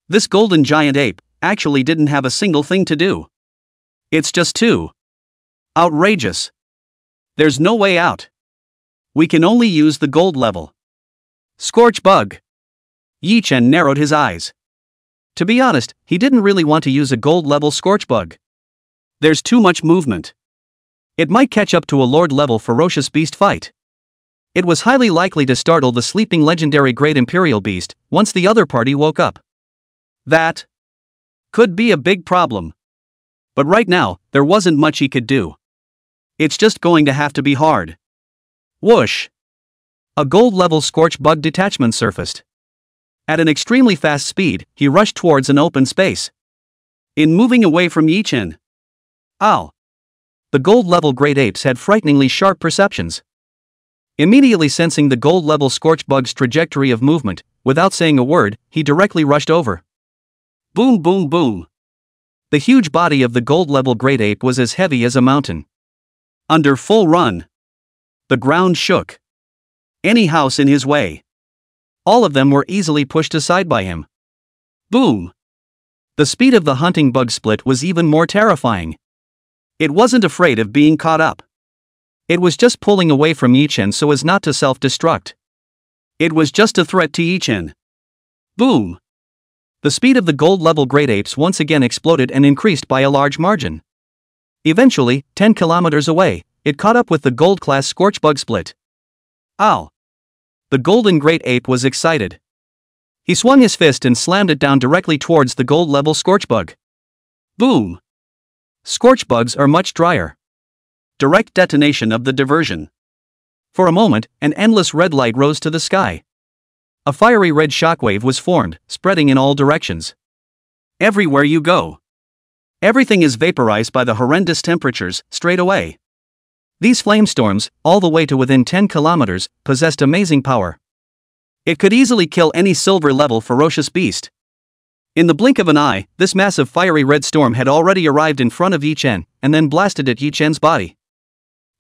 This golden giant ape actually didn't have a single thing to do. It's just too outrageous. There's no way out. We can only use the gold level Scorch bug. Yi Chen narrowed his eyes. To be honest, he didn't really want to use a gold level Scorch bug. There's too much movement. It might catch up to a lord level ferocious beast fight. It was highly likely to startle the sleeping legendary great imperial beast once the other party woke up. That could be a big problem. But right now, there wasn't much he could do. It's just going to have to be hard. Whoosh! A gold-level scorch bug detachment surfaced. At an extremely fast speed, he rushed towards an open space. In moving away from Yi Chen. Ow! The gold-level great apes had frighteningly sharp perceptions. Immediately sensing the gold-level scorch bug's trajectory of movement, without saying a word, he directly rushed over. Boom boom boom! The huge body of the gold-level great ape was as heavy as a mountain. Under full run. The ground shook. Any house in his way All of them were easily pushed aside by him. Boom! The speed of the hunting bug split was even more terrifying. It wasn't afraid of being caught up. It was just pulling away from Yichen so as not to self-destruct. It was just a threat to Yichen. Boom! The speed of the gold-level great apes once again exploded and increased by a large margin. Eventually, 10 kilometers away, it caught up with the gold-class scorch bug split. Ow! The golden great ape was excited. He swung his fist and slammed it down directly towards the gold-level scorch bug. Boom! Scorch bugs are much drier. Direct detonation of the diversion. For a moment, an endless red light rose to the sky. A fiery red shockwave was formed, spreading in all directions. Everywhere you go, everything is vaporized by the horrendous temperatures, straight away. These flame storms, all the way to within 10 kilometers, possessed amazing power. It could easily kill any silver-level ferocious beast. In the blink of an eye, this massive fiery red storm had already arrived in front of Yichen, and then blasted at Yichen's body.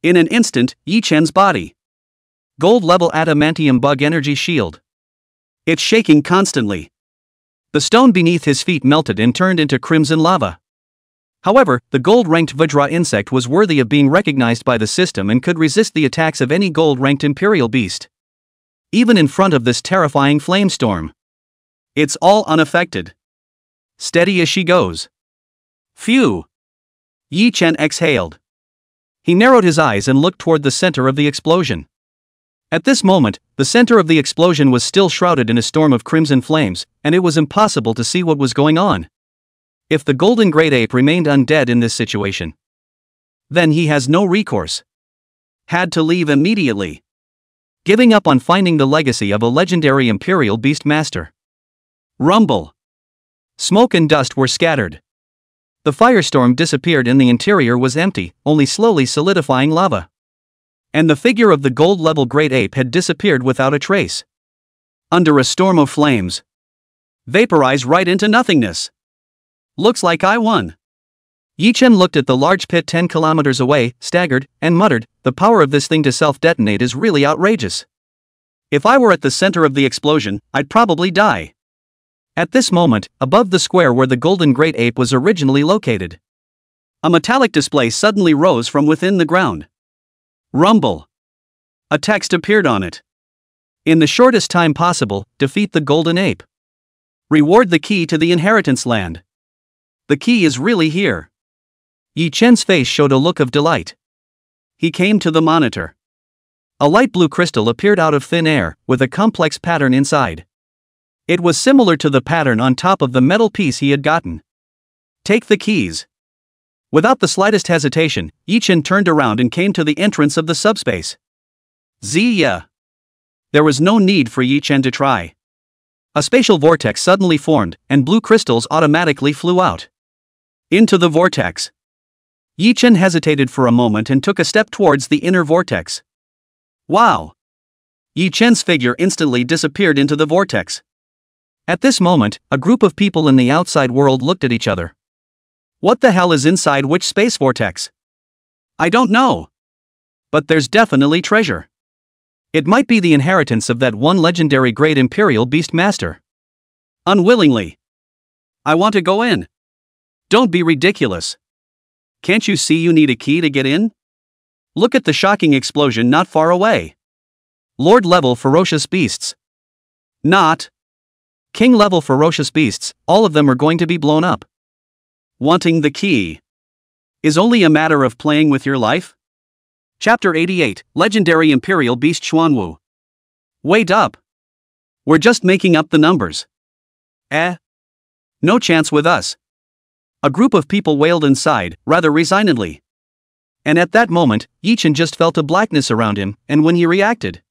In an instant, Yichen's body. Gold-level adamantium bug energy shield. It's shaking constantly. The stone beneath his feet melted and turned into crimson lava. However, the gold-ranked Vajra insect was worthy of being recognized by the system and could resist the attacks of any gold-ranked imperial beast. Even in front of this terrifying flame storm, it's all unaffected. Steady as she goes. Phew! Yichen exhaled. He narrowed his eyes and looked toward the center of the explosion. At this moment, the center of the explosion was still shrouded in a storm of crimson flames, and it was impossible to see what was going on. If the golden great ape remained undead in this situation, then he has no recourse. Had to leave immediately, giving up on finding the legacy of a legendary imperial beast master. Rumble. Smoke and dust were scattered. The firestorm disappeared and the interior was empty, only slowly solidifying lava. And the figure of the gold-level great ape had disappeared without a trace. Under a storm of flames. Vaporized right into nothingness. Looks like I won. Yichen looked at the large pit 10 kilometers away, staggered, and muttered, the power of this thing to self-detonate is really outrageous. If I were at the center of the explosion, I'd probably die. At this moment, above the square where the golden great ape was originally located, a metallic display suddenly rose from within the ground. Rumble. A text appeared on it. In the shortest time possible, defeat the golden ape. Reward the key to the inheritance land. The key is really here. Yichen's face showed a look of delight. He came to the monitor. A light blue crystal appeared out of thin air, with a complex pattern inside. It was similar to the pattern on top of the metal piece he had gotten. Take the keys. Without the slightest hesitation, Yichen turned around and came to the entrance of the subspace. Zia! There was no need for Yichen to try. A spatial vortex suddenly formed, and blue crystals automatically flew out. Into the vortex. Yichen hesitated for a moment and took a step towards the inner vortex. Wow! Yichen's figure instantly disappeared into the vortex. At this moment, a group of people in the outside world looked at each other. What the hell is inside which space vortex? I don't know. But there's definitely treasure. It might be the inheritance of that one legendary great imperial beast master. Unwillingly. I want to go in. Don't be ridiculous. Can't you see you need a key to get in? Look at the shocking explosion not far away. Lord-level ferocious beasts. Not. King-level ferocious beasts, all of them are going to be blown up. Wanting the key is only a matter of playing with your life? Chapter 88, Legendary Imperial Beast Xuanwu. Wait up. We're just making up the numbers. No chance with us. A group of people wailed inside, rather resignedly. And at that moment, Yichen just felt a blackness around him, and when he reacted,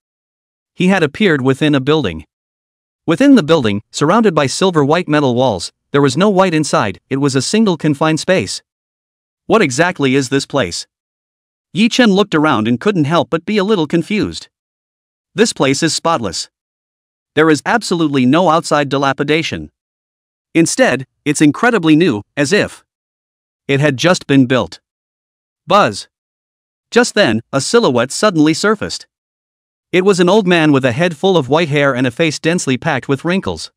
he had appeared within a building. Within the building, surrounded by silver-white metal walls, there was no white inside, it was a single confined space. What exactly is this place? Yichen looked around and couldn't help but be a little confused. This place is spotless. There is absolutely no outside dilapidation. Instead, it's incredibly new, as if it had just been built. Buzz. Just then, a silhouette suddenly surfaced. It was an old man with a head full of white hair and a face densely packed with wrinkles.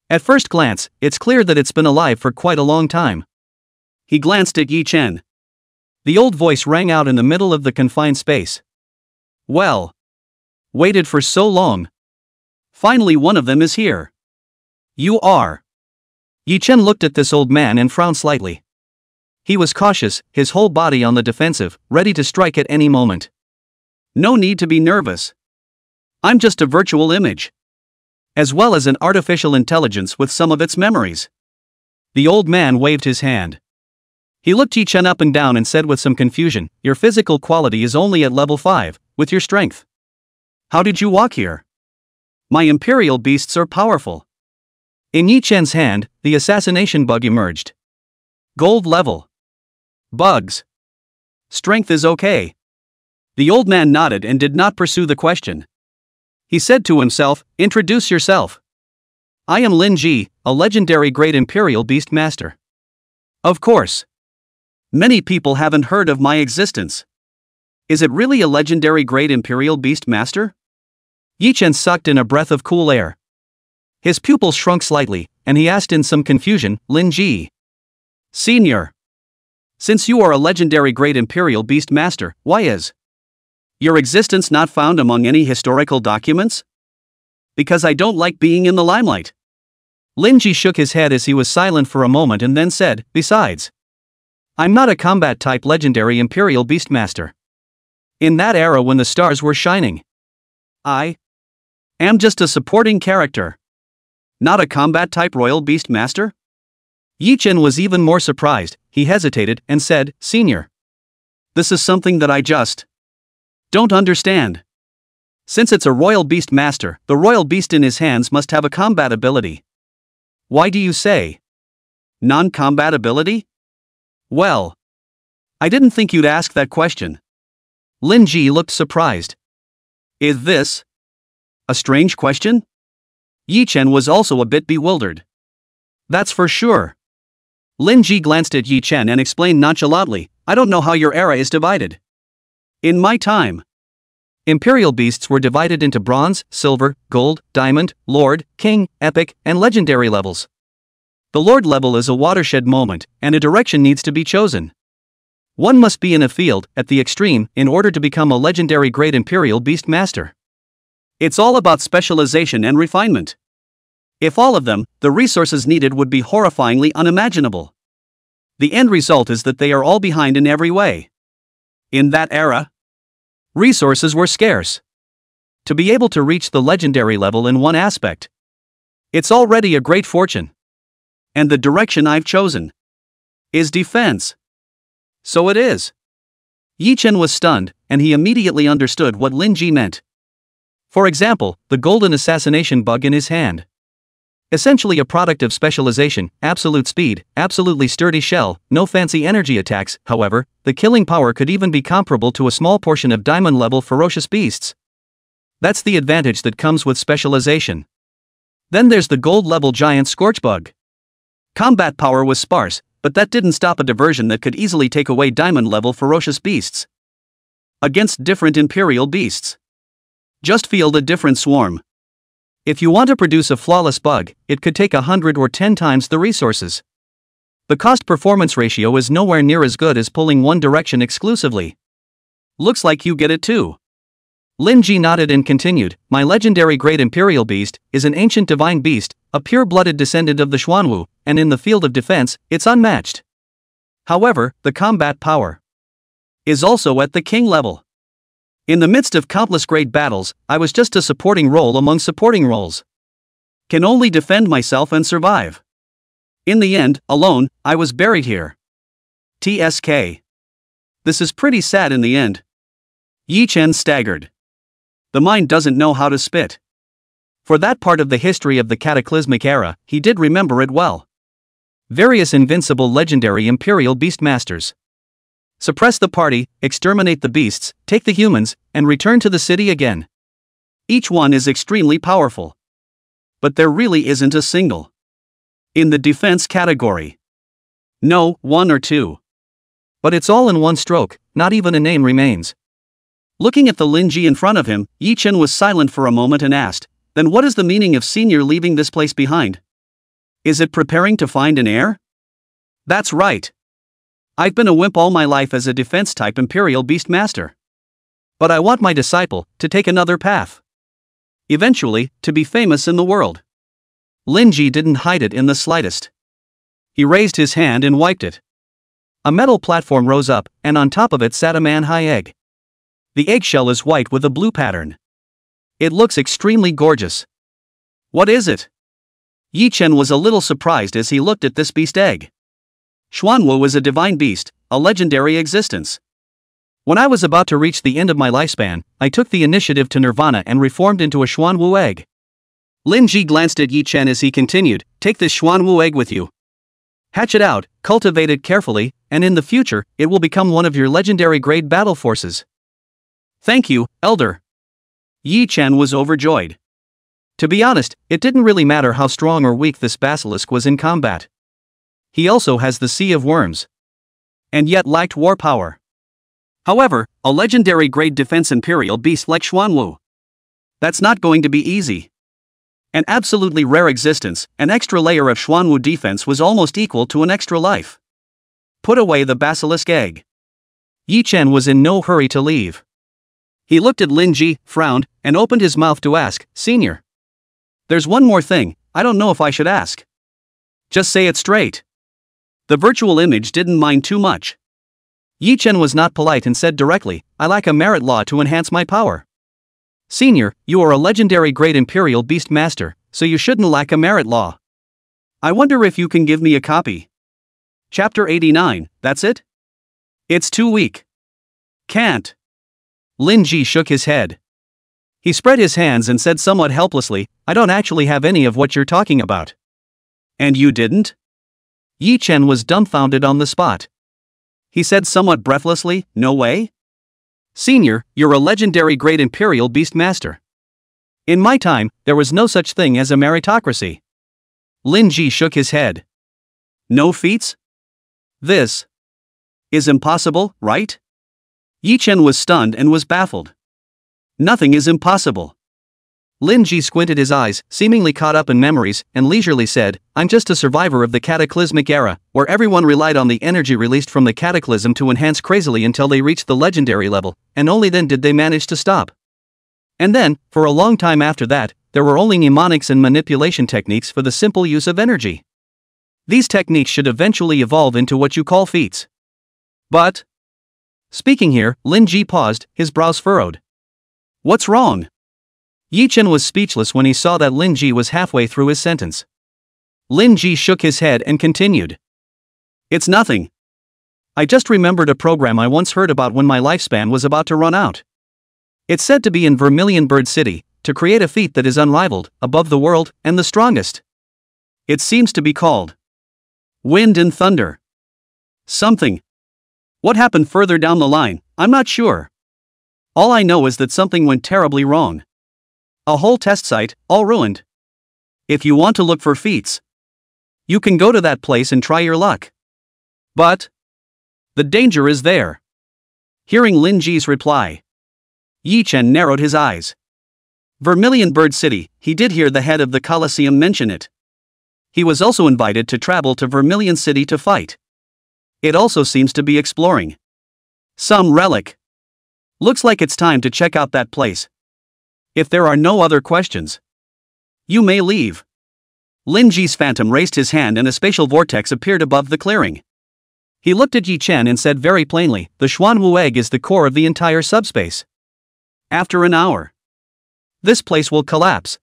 At first glance, it's clear that it's been alive for quite a long time. He glanced at Yi Chen. The old voice rang out in the middle of the confined space. Well. Waited for so long. Finally one of them is here. You are. Yi Chen looked at this old man and frowned slightly. He was cautious, his whole body on the defensive, ready to strike at any moment. No need to be nervous. I'm just a virtual image. As well as an artificial intelligence with some of its memories. The old man waved his hand. He looked Yi Chen up and down and said with some confusion, your physical quality is only at level 5, with your strength. How did you walk here? My imperial beasts are powerful. In Yi Chen's hand, the assassination bug emerged. Gold level. Bugs. Strength is okay. The old man nodded and did not pursue the question. He said to himself, introduce yourself. I am Lin Ji, a legendary great imperial beast master. Of course. Many people haven't heard of my existence. Is it really a legendary great imperial beast master? Yi Chen sucked in a breath of cool air. His pupils shrunk slightly, and he asked in some confusion, Lin Ji. Senior. Since you are a legendary great imperial beast master, why is your existence not found among any historical documents? Because I don't like being in the limelight. Lin Ji shook his head as he was silent for a moment and then said, besides, I'm not a combat-type legendary imperial beastmaster. In that era when the stars were shining, I am just a supporting character. Not a combat-type royal beastmaster? Yi Chen was even more surprised. He hesitated and said, Senior. This is something that I just don't understand. Since it's a royal beast master, the royal beast in his hands must have a combat ability. Why do you say non-combat ability? Well, I didn't think you'd ask that question. Lin Ji looked surprised. Is this a strange question? Yi Chen was also a bit bewildered. That's for sure. Lin Ji glanced at Yi Chen and explained nonchalantly, I don't know how your era is divided. In my time, imperial beasts were divided into bronze, silver, gold, diamond, lord, king, epic, and legendary levels. The lord level is a watershed moment, and a direction needs to be chosen. One must be in a field, at the extreme, in order to become a legendary great imperial beast master. It's all about specialization and refinement. If all of them, the resources needed would be horrifyingly unimaginable. The end result is that they are all behind in every way. In that era, resources were scarce. To be able to reach the legendary level in one aspect, it's already a great fortune. And the direction I've chosen is defense. So it is. Yi Chen was stunned, and he immediately understood what Lin Ji meant. For example, the golden assassination bug in his hand. Essentially a product of specialization, absolute speed, absolutely sturdy shell, no fancy energy attacks. However, the killing power could even be comparable to a small portion of diamond-level ferocious beasts. That's the advantage that comes with specialization. Then there's the gold-level giant scorch bug. Combat power was sparse, but that didn't stop a diversion that could easily take away diamond-level ferocious beasts against different imperial beasts. Just field a different swarm. If you want to produce a flawless bug, it could take 100 or 10 times the resources. The cost-performance ratio is nowhere near as good as pulling one direction exclusively. Looks like you get it too. Lin Ji nodded and continued, my legendary great imperial beast is an ancient divine beast, a pure-blooded descendant of the Xuanwu, and in the field of defense, it's unmatched. However, the combat power is also at the king level. In the midst of countless great battles, I was just a supporting role among supporting roles. Can only defend myself and survive. In the end, alone, I was buried here. TSK. This is pretty sad in the end. Yi Chen staggered. The mind doesn't know how to spit. For that part of the history of the cataclysmic era, he did remember it well. Various invincible legendary imperial beastmasters. Suppress the party, exterminate the beasts, take the humans, and return to the city again. Each one is extremely powerful. But there really isn't a single in the defense category. No, one or two. But it's all in one stroke, not even a name remains. Looking at the Linji in front of him, Yi Chen was silent for a moment and asked, "Then what is the meaning of senior leaving this place behind? Is it preparing to find an heir?" "That's right. I've been a wimp all my life as a defense-type Imperial Beast Master. But I want my disciple to take another path. Eventually, to be famous in the world." Linji didn't hide it in the slightest. He raised his hand and wiped it. A metal platform rose up, and on top of it sat a Manhwa egg. The eggshell is white with a blue pattern. It looks extremely gorgeous. "What is it?" Yi Chen was a little surprised as he looked at this beast egg. Xuanwu is a divine beast, a legendary existence. When I was about to reach the end of my lifespan, I took the initiative to Nirvana and reformed into a Xuanwu egg. Lin Ji glanced at Yi Chen as he continued, "Take this Xuanwu egg with you. Hatch it out, cultivate it carefully, and in the future, it will become one of your legendary grade battle forces." "Thank you, Elder." Yi Chen was overjoyed. To be honest, it didn't really matter how strong or weak this basilisk was in combat. He also has the Sea of Worms. And yet lacked war power. However, a legendary grade defense Imperial beast like Xuanwu. That's not going to be easy. An absolutely rare existence, an extra layer of Xuanwu defense was almost equal to an extra life. Put away the basilisk egg. Yi Chen was in no hurry to leave. He looked at Lin Ji, frowned, and opened his mouth to ask, "Senior. There's one more thing, I don't know if I should ask." "Just say it straight." The virtual image didn't mind too much. Yi Chen was not polite and said directly, "I lack a merit law to enhance my power." "Senior, you are a legendary great Imperial Beast Master, so you shouldn't lack a merit law. I wonder if you can give me a copy." Chapter 89, that's it? It's too weak. Can't. Lin Ji shook his head. He spread his hands and said somewhat helplessly, "I don't actually have any of what you're talking about." "And you didn't?" Yi Chen was dumbfounded on the spot. He said somewhat breathlessly, "No way? Senior, you're a legendary great Imperial Beast Master. In my time, there was no such thing as a meritocracy." Lin Ji shook his head. "No feats? This is impossible, right?" Yi Chen was stunned and was baffled. "Nothing is impossible." Lin Ji squinted his eyes, seemingly caught up in memories, and leisurely said, "I'm just a survivor of the cataclysmic era, where everyone relied on the energy released from the cataclysm to enhance crazily until they reached the legendary level, and only then did they manage to stop. And then, for a long time after that, there were only mnemonics and manipulation techniques for the simple use of energy. These techniques should eventually evolve into what you call feats. But..." Speaking here, Lin Ji paused, his brows furrowed. "What's wrong?" Yi Chen was speechless when he saw that Lin Ji was halfway through his sentence. Lin Ji shook his head and continued. "It's nothing. I just remembered a program I once heard about when my lifespan was about to run out. It's said to be in Vermilion Bird City, to create a feat that is unrivaled, above the world, and the strongest. It seems to be called Wind and Thunder. Something. What happened further down the line, I'm not sure. All I know is that something went terribly wrong. A whole test site, all ruined. If you want to look for feats, you can go to that place and try your luck. But the danger is there." Hearing Lin Ji's reply, Yi Chen narrowed his eyes. Vermilion Bird City, he did hear the head of the Colosseum mention it. He was also invited to travel to Vermilion City to fight. It also seems to be exploring some relic. Looks like it's time to check out that place. If there are no other questions, you may leave." Lin Ji's phantom raised his hand and a spatial vortex appeared above the clearing. He looked at Yi Chen and said very plainly, "The Xuanwu egg is the core of the entire subspace. After an hour, this place will collapse,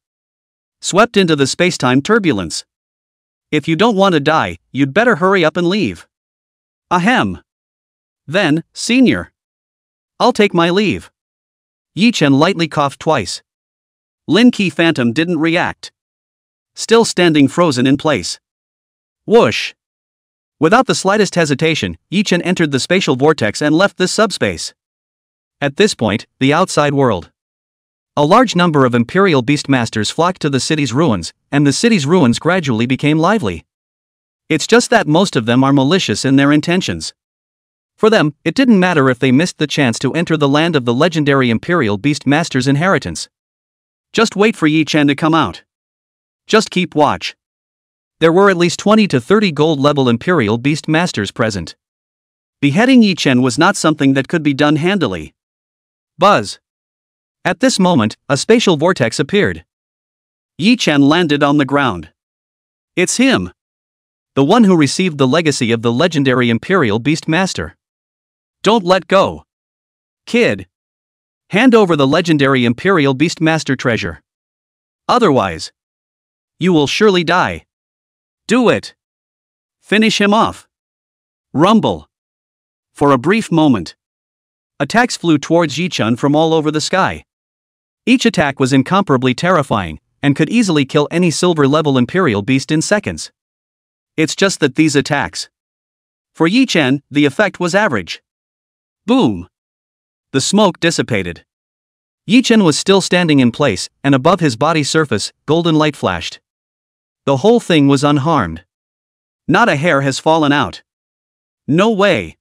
swept into the space-time turbulence. If you don't want to die, you'd better hurry up and leave." "Ahem. Then, Senior, I'll take my leave." Yi Chen lightly coughed twice. Lin Qi Phantom didn't react, still standing frozen in place. Whoosh! Without the slightest hesitation, Yi Chen entered the spatial vortex and left this subspace. At this point, the outside world. A large number of Imperial Beastmasters flocked to the city's ruins, and the city's ruins gradually became lively. It's just that most of them are malicious in their intentions. For them, it didn't matter if they missed the chance to enter the land of the legendary Imperial Beast Master's inheritance. Just wait for Yi Chen to come out. Just keep watch. There were at least 20 to 30 gold-level Imperial Beast Masters present. Beheading Yi Chen was not something that could be done handily. Buzz. At this moment, a spatial vortex appeared. Yi Chen landed on the ground. It's him. The one who received the legacy of the legendary Imperial Beast Master. Don't let go. Kid. Hand over the legendary Imperial Beast Master treasure. Otherwise, you will surely die. Do it. Finish him off. Rumble. For a brief moment, attacks flew towards Yi Chen from all over the sky. Each attack was incomparably terrifying, and could easily kill any silver-level Imperial Beast in seconds. It's just that these attacks. For Yi Chen, the effect was average. Boom! The smoke dissipated. Yi Chen was still standing in place, and above his body surface, golden light flashed. The whole thing was unharmed. Not a hair has fallen out. No way!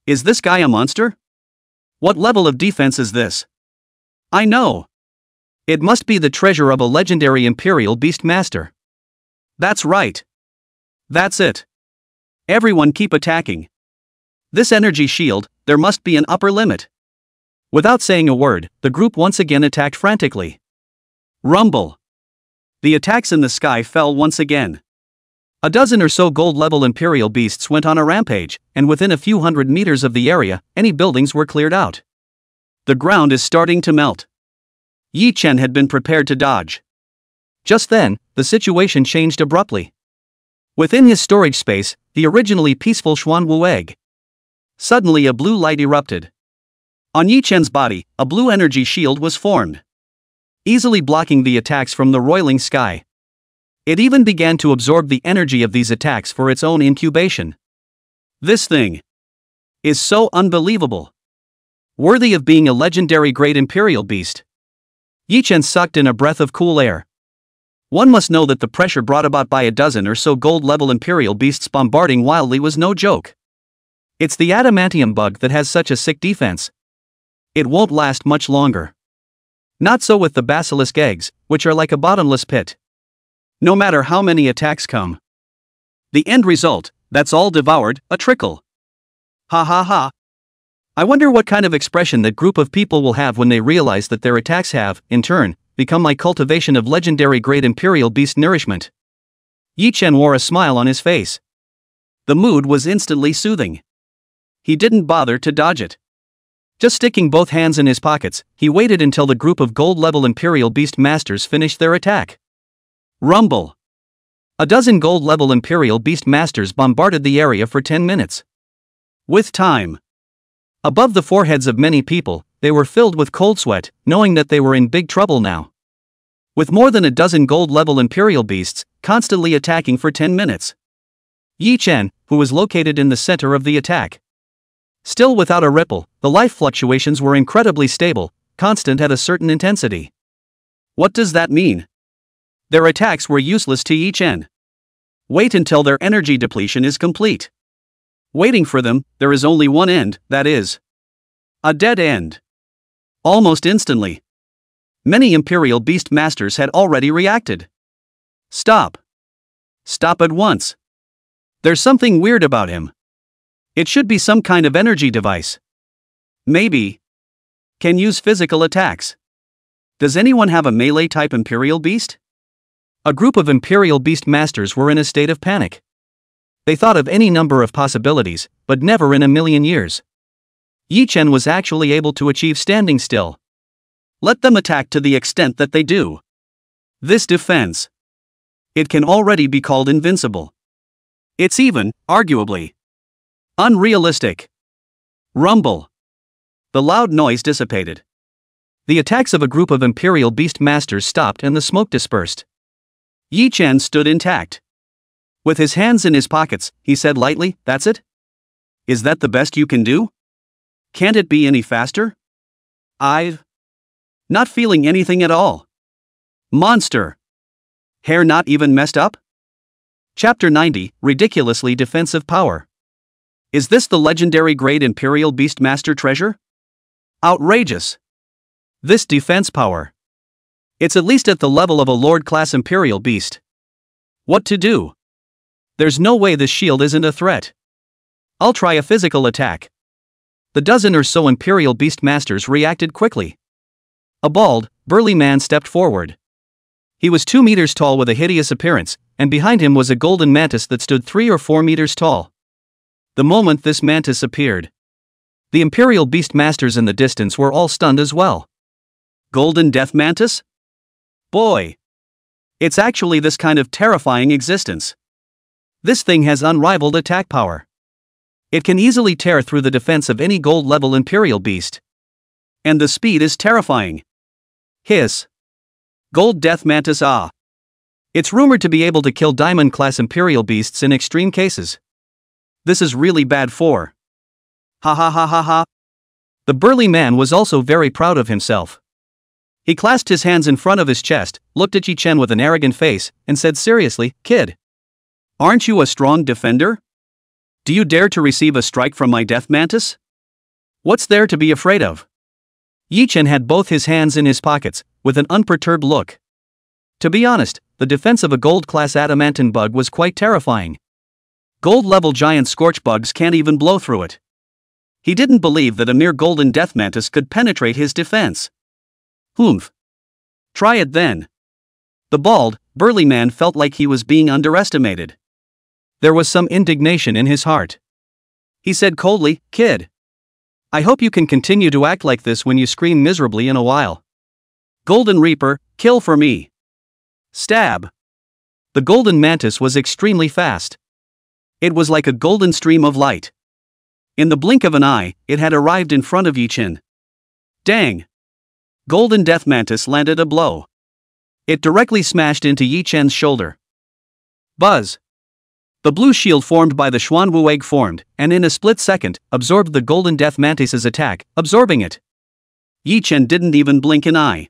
Is this guy a monster? What level of defense is this? I know. It must be the treasure of a legendary Imperial Beast Master. That's right. That's it. Everyone keep attacking. This energy shield, there must be an upper limit. Without saying a word, the group once again attacked frantically. Rumble. The attacks in the sky fell once again. A dozen or so gold-level Imperial Beasts went on a rampage, and within a few hundred meters of the area, any buildings were cleared out. The ground is starting to melt. Yi Chen had been prepared to dodge. Just then, the situation changed abruptly. Within his storage space, the originally peaceful Xuanwu egg. Suddenly a blue light erupted. On Yi Chen's body, a blue energy shield was formed, easily blocking the attacks from the roiling sky. It even began to absorb the energy of these attacks for its own incubation. This thing is so unbelievable. Worthy of being a legendary great Imperial Beast. Yi Chen sucked in a breath of cool air. One must know that the pressure brought about by a dozen or so gold-level Imperial Beasts bombarding wildly was no joke. It's the adamantium bug that has such a sick defense. It won't last much longer. Not so with the basilisk eggs, which are like a bottomless pit. No matter how many attacks come. The end result, that's all devoured, a trickle. Ha ha ha. I wonder what kind of expression that group of people will have when they realize that their attacks have, in turn, become my cultivation of legendary great Imperial Beast nourishment. Yi Chen wore a smile on his face. The mood was instantly soothing. He didn't bother to dodge it. Just sticking both hands in his pockets, he waited until the group of gold-level Imperial Beast Masters finished their attack. Rumble. A dozen gold-level Imperial Beast Masters bombarded the area for 10 minutes. With time. Above the foreheads of many people, they were filled with cold sweat, knowing that they were in big trouble now. With more than a dozen gold-level Imperial Beasts, constantly attacking for 10 minutes. Yi Chen, who was located in the center of the attack. Still without a ripple, the life fluctuations were incredibly stable, constant at a certain intensity. What does that mean? Their attacks were useless to Yi Chen. Wait until their energy depletion is complete. Waiting for them, there is only one end, that is a dead end. Almost instantly. Many Imperial Beast Masters had already reacted. Stop. Stop at once. There's something weird about him. It should be some kind of energy device. Maybe. Can use physical attacks. Does anyone have a melee-type Imperial Beast? A group of Imperial Beast Masters were in a state of panic. They thought of any number of possibilities, but never in a million years. Yi Chen was actually able to achieve standing still. Let them attack to the extent that they do. This defense. It can already be called invincible. It's even, arguably, unrealistic. Rumble. The loud noise dissipated. The attacks of a group of Imperial Beast Masters stopped and the smoke dispersed. Yi Chen stood intact. With his hands in his pockets, he said lightly, "That's it? Is that the best you can do? Can't it be any faster? I've not feeling anything at all. Monster. Hair not even messed up?" Chapter 90, Ridiculously Defensive Power. Is this the legendary grade Imperial Beast Master treasure? Outrageous. This defense power. It's at least at the level of a Lord-class Imperial Beast. What to do? There's no way this shield isn't a threat. I'll try a physical attack. The dozen or so Imperial Beast Masters reacted quickly. A bald, burly man stepped forward. He was 2 meters tall with a hideous appearance, and behind him was a golden mantis that stood 3 or 4 meters tall. The moment this mantis appeared, the Imperial Beast Masters in the distance were all stunned as well. Golden Death Mantis? Boy! It's actually this kind of terrifying existence. This thing has unrivaled attack power. It can easily tear through the defense of any gold-level Imperial Beast. And the speed is terrifying. Hiss. Gold Death Mantis. Ah. It's rumored to be able to kill Diamond-class Imperial Beasts in extreme cases. This is really bad for. Ha ha ha ha ha. The burly man was also very proud of himself. He clasped his hands in front of his chest, looked at Yi Chen with an arrogant face, and said seriously, "Kid, aren't you a strong defender? Do you dare to receive a strike from my Death Mantis? What's there to be afraid of?" Yi Chen had both his hands in his pockets, with an unperturbed look. To be honest, the defense of a gold-class adamantine bug was quite terrifying. Gold-level giant scorch bugs can't even blow through it. He didn't believe that a mere golden death mantis could penetrate his defense. Humph. Try it then. The bald, burly man felt like he was being underestimated. There was some indignation in his heart. He said coldly, "Kid, I hope you can continue to act like this when you scream miserably in a while. Golden Reaper, kill for me." Stab. The golden mantis was extremely fast. It was like a golden stream of light. In the blink of an eye, it had arrived in front of Yi Chen. Dang! Golden Death Mantis landed a blow. It directly smashed into Yi Chen's shoulder. Buzz! The blue shield formed by the Xuanwu egg formed, and in a split second, absorbed the Golden Death Mantis's attack, absorbing it. Yi Chen didn't even blink an eye.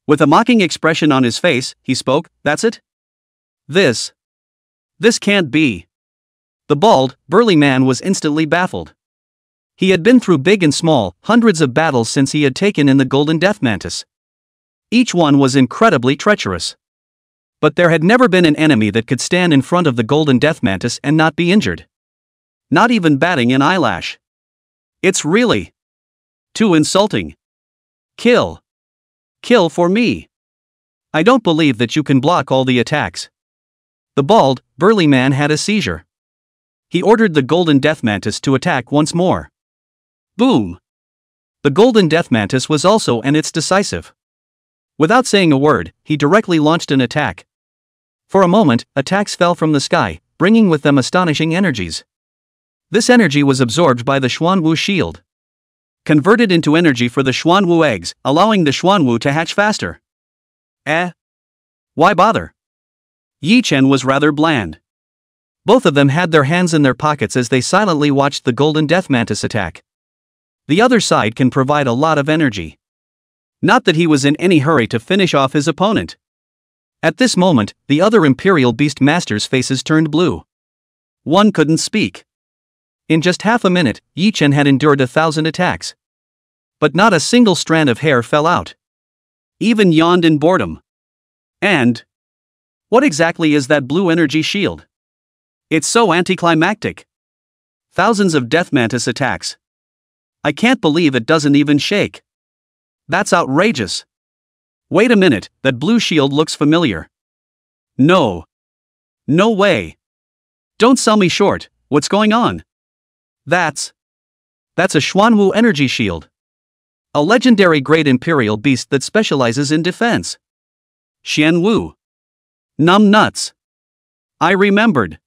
With a mocking expression on his face, he spoke, "That's it? This can't be." The bald, burly man was instantly baffled. He had been through big and small, hundreds of battles since he had taken in the Golden Death Mantis. Each one was incredibly treacherous. But there had never been an enemy that could stand in front of the Golden Death Mantis and not be injured. Not even batting an eyelash. It's really too insulting. Kill. Kill for me. I don't believe that you can block all the attacks. The bald, burly man had a seizure. He ordered the Golden Death Mantis to attack once more. Boom! The Golden Death Mantis was also and it's decisive. Without saying a word, he directly launched an attack. For a moment, attacks fell from the sky, bringing with them astonishing energies. This energy was absorbed by the Xuanwu shield. Converted into energy for the Xuanwu eggs, allowing the Xuanwu to hatch faster. Why bother? Yi Chen was rather bland. Both of them had their hands in their pockets as they silently watched the Golden Death Mantis attack. The other side can provide a lot of energy. Not that he was in any hurry to finish off his opponent. At this moment, the other Imperial Beast Masters' faces turned blue. One couldn't speak. In just half a minute, Yi Chen had endured 1,000 attacks. But not a single strand of hair fell out. Even yawned in boredom. And what exactly is that blue energy shield? It's so anticlimactic. Thousands of Death Mantis attacks. I can't believe it doesn't even shake. That's outrageous. Wait a minute, that blue shield looks familiar. No. No way. Don't sell me short, what's going on? That's a Xuanwu energy shield. A legendary great Imperial beast that specializes in defense. Xianwu. Numb nuts. I remembered.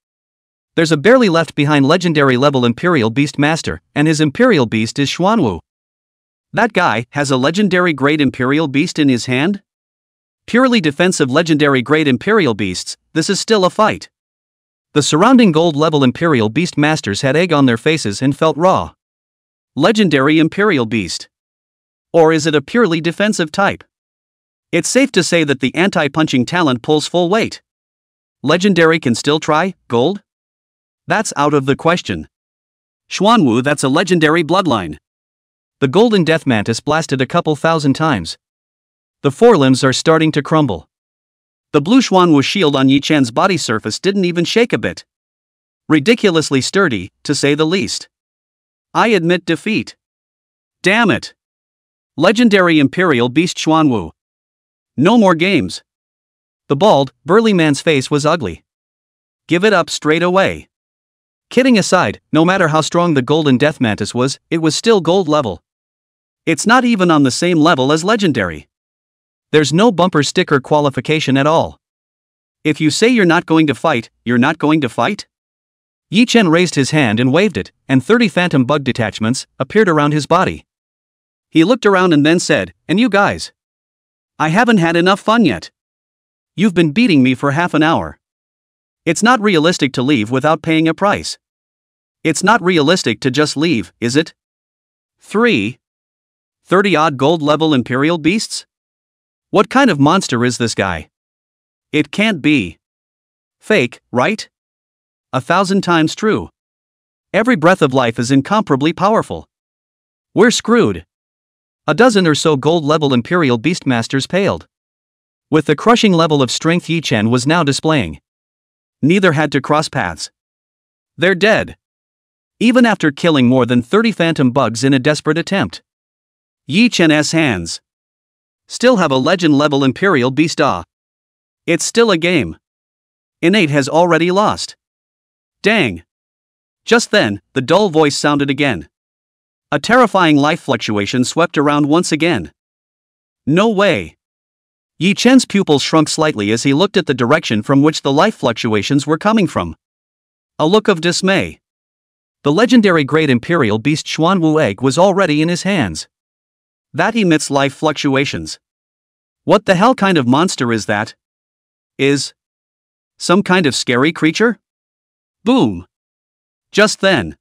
There's a barely left behind legendary level Imperial Beast Master, and his Imperial Beast is Xuanwu. That guy has a legendary great Imperial Beast in his hand? Purely defensive legendary great Imperial Beasts, this is still a fight. The surrounding gold level Imperial Beast Masters had egg on their faces and felt raw. Legendary Imperial Beast. Or is it a purely defensive type? It's safe to say that the anti-punching talent pulls full weight. Legendary can still try, gold? That's out of the question. Xuanwu, that's a legendary bloodline. The golden death mantis blasted a couple thousand times. The forelimbs are starting to crumble. The blue Xuanwu shield on Yi Chen's body surface didn't even shake a bit. Ridiculously sturdy, to say the least. I admit defeat. Damn it. Legendary Imperial Beast Xuanwu. No more games. The bald, burly man's face was ugly. Give it up straight away. Kidding aside, no matter how strong the golden death mantis was, it was still gold level. It's not even on the same level as legendary. There's no bumper sticker qualification at all. If you say you're not going to fight, you're not going to fight? Yi Chen raised his hand and waved it, and 30 phantom bug detachments appeared around his body. He looked around and then said, "And you guys? I haven't had enough fun yet. You've been beating me for half an hour. It's not realistic to leave without paying a price. It's not realistic to just leave, is it? 30-odd gold level Imperial beasts? What kind of monster is this guy? It can't be fake, right? 1,000 times true. Every breath of life is incomparably powerful. We're screwed." A dozen or so gold-level Imperial Beastmasters paled. With the crushing level of strength Yi Chen was now displaying, neither had to cross paths. They're dead. Even after killing more than 30 phantom bugs in a desperate attempt. Yi Chen's hands still have a legend-level Imperial Beast. It's still a game. Innate has already lost. Dang. Just then, the dull voice sounded again. A terrifying life fluctuation swept around once again. No way. Yi Chen's pupils shrunk slightly as he looked at the direction from which the life fluctuations were coming from. A look of dismay. The legendary Great Imperial Beast Xuanwu egg was already in his hands. That emits life fluctuations. What the hell kind of monster is that? Is some kind of scary creature? Boom. Just then,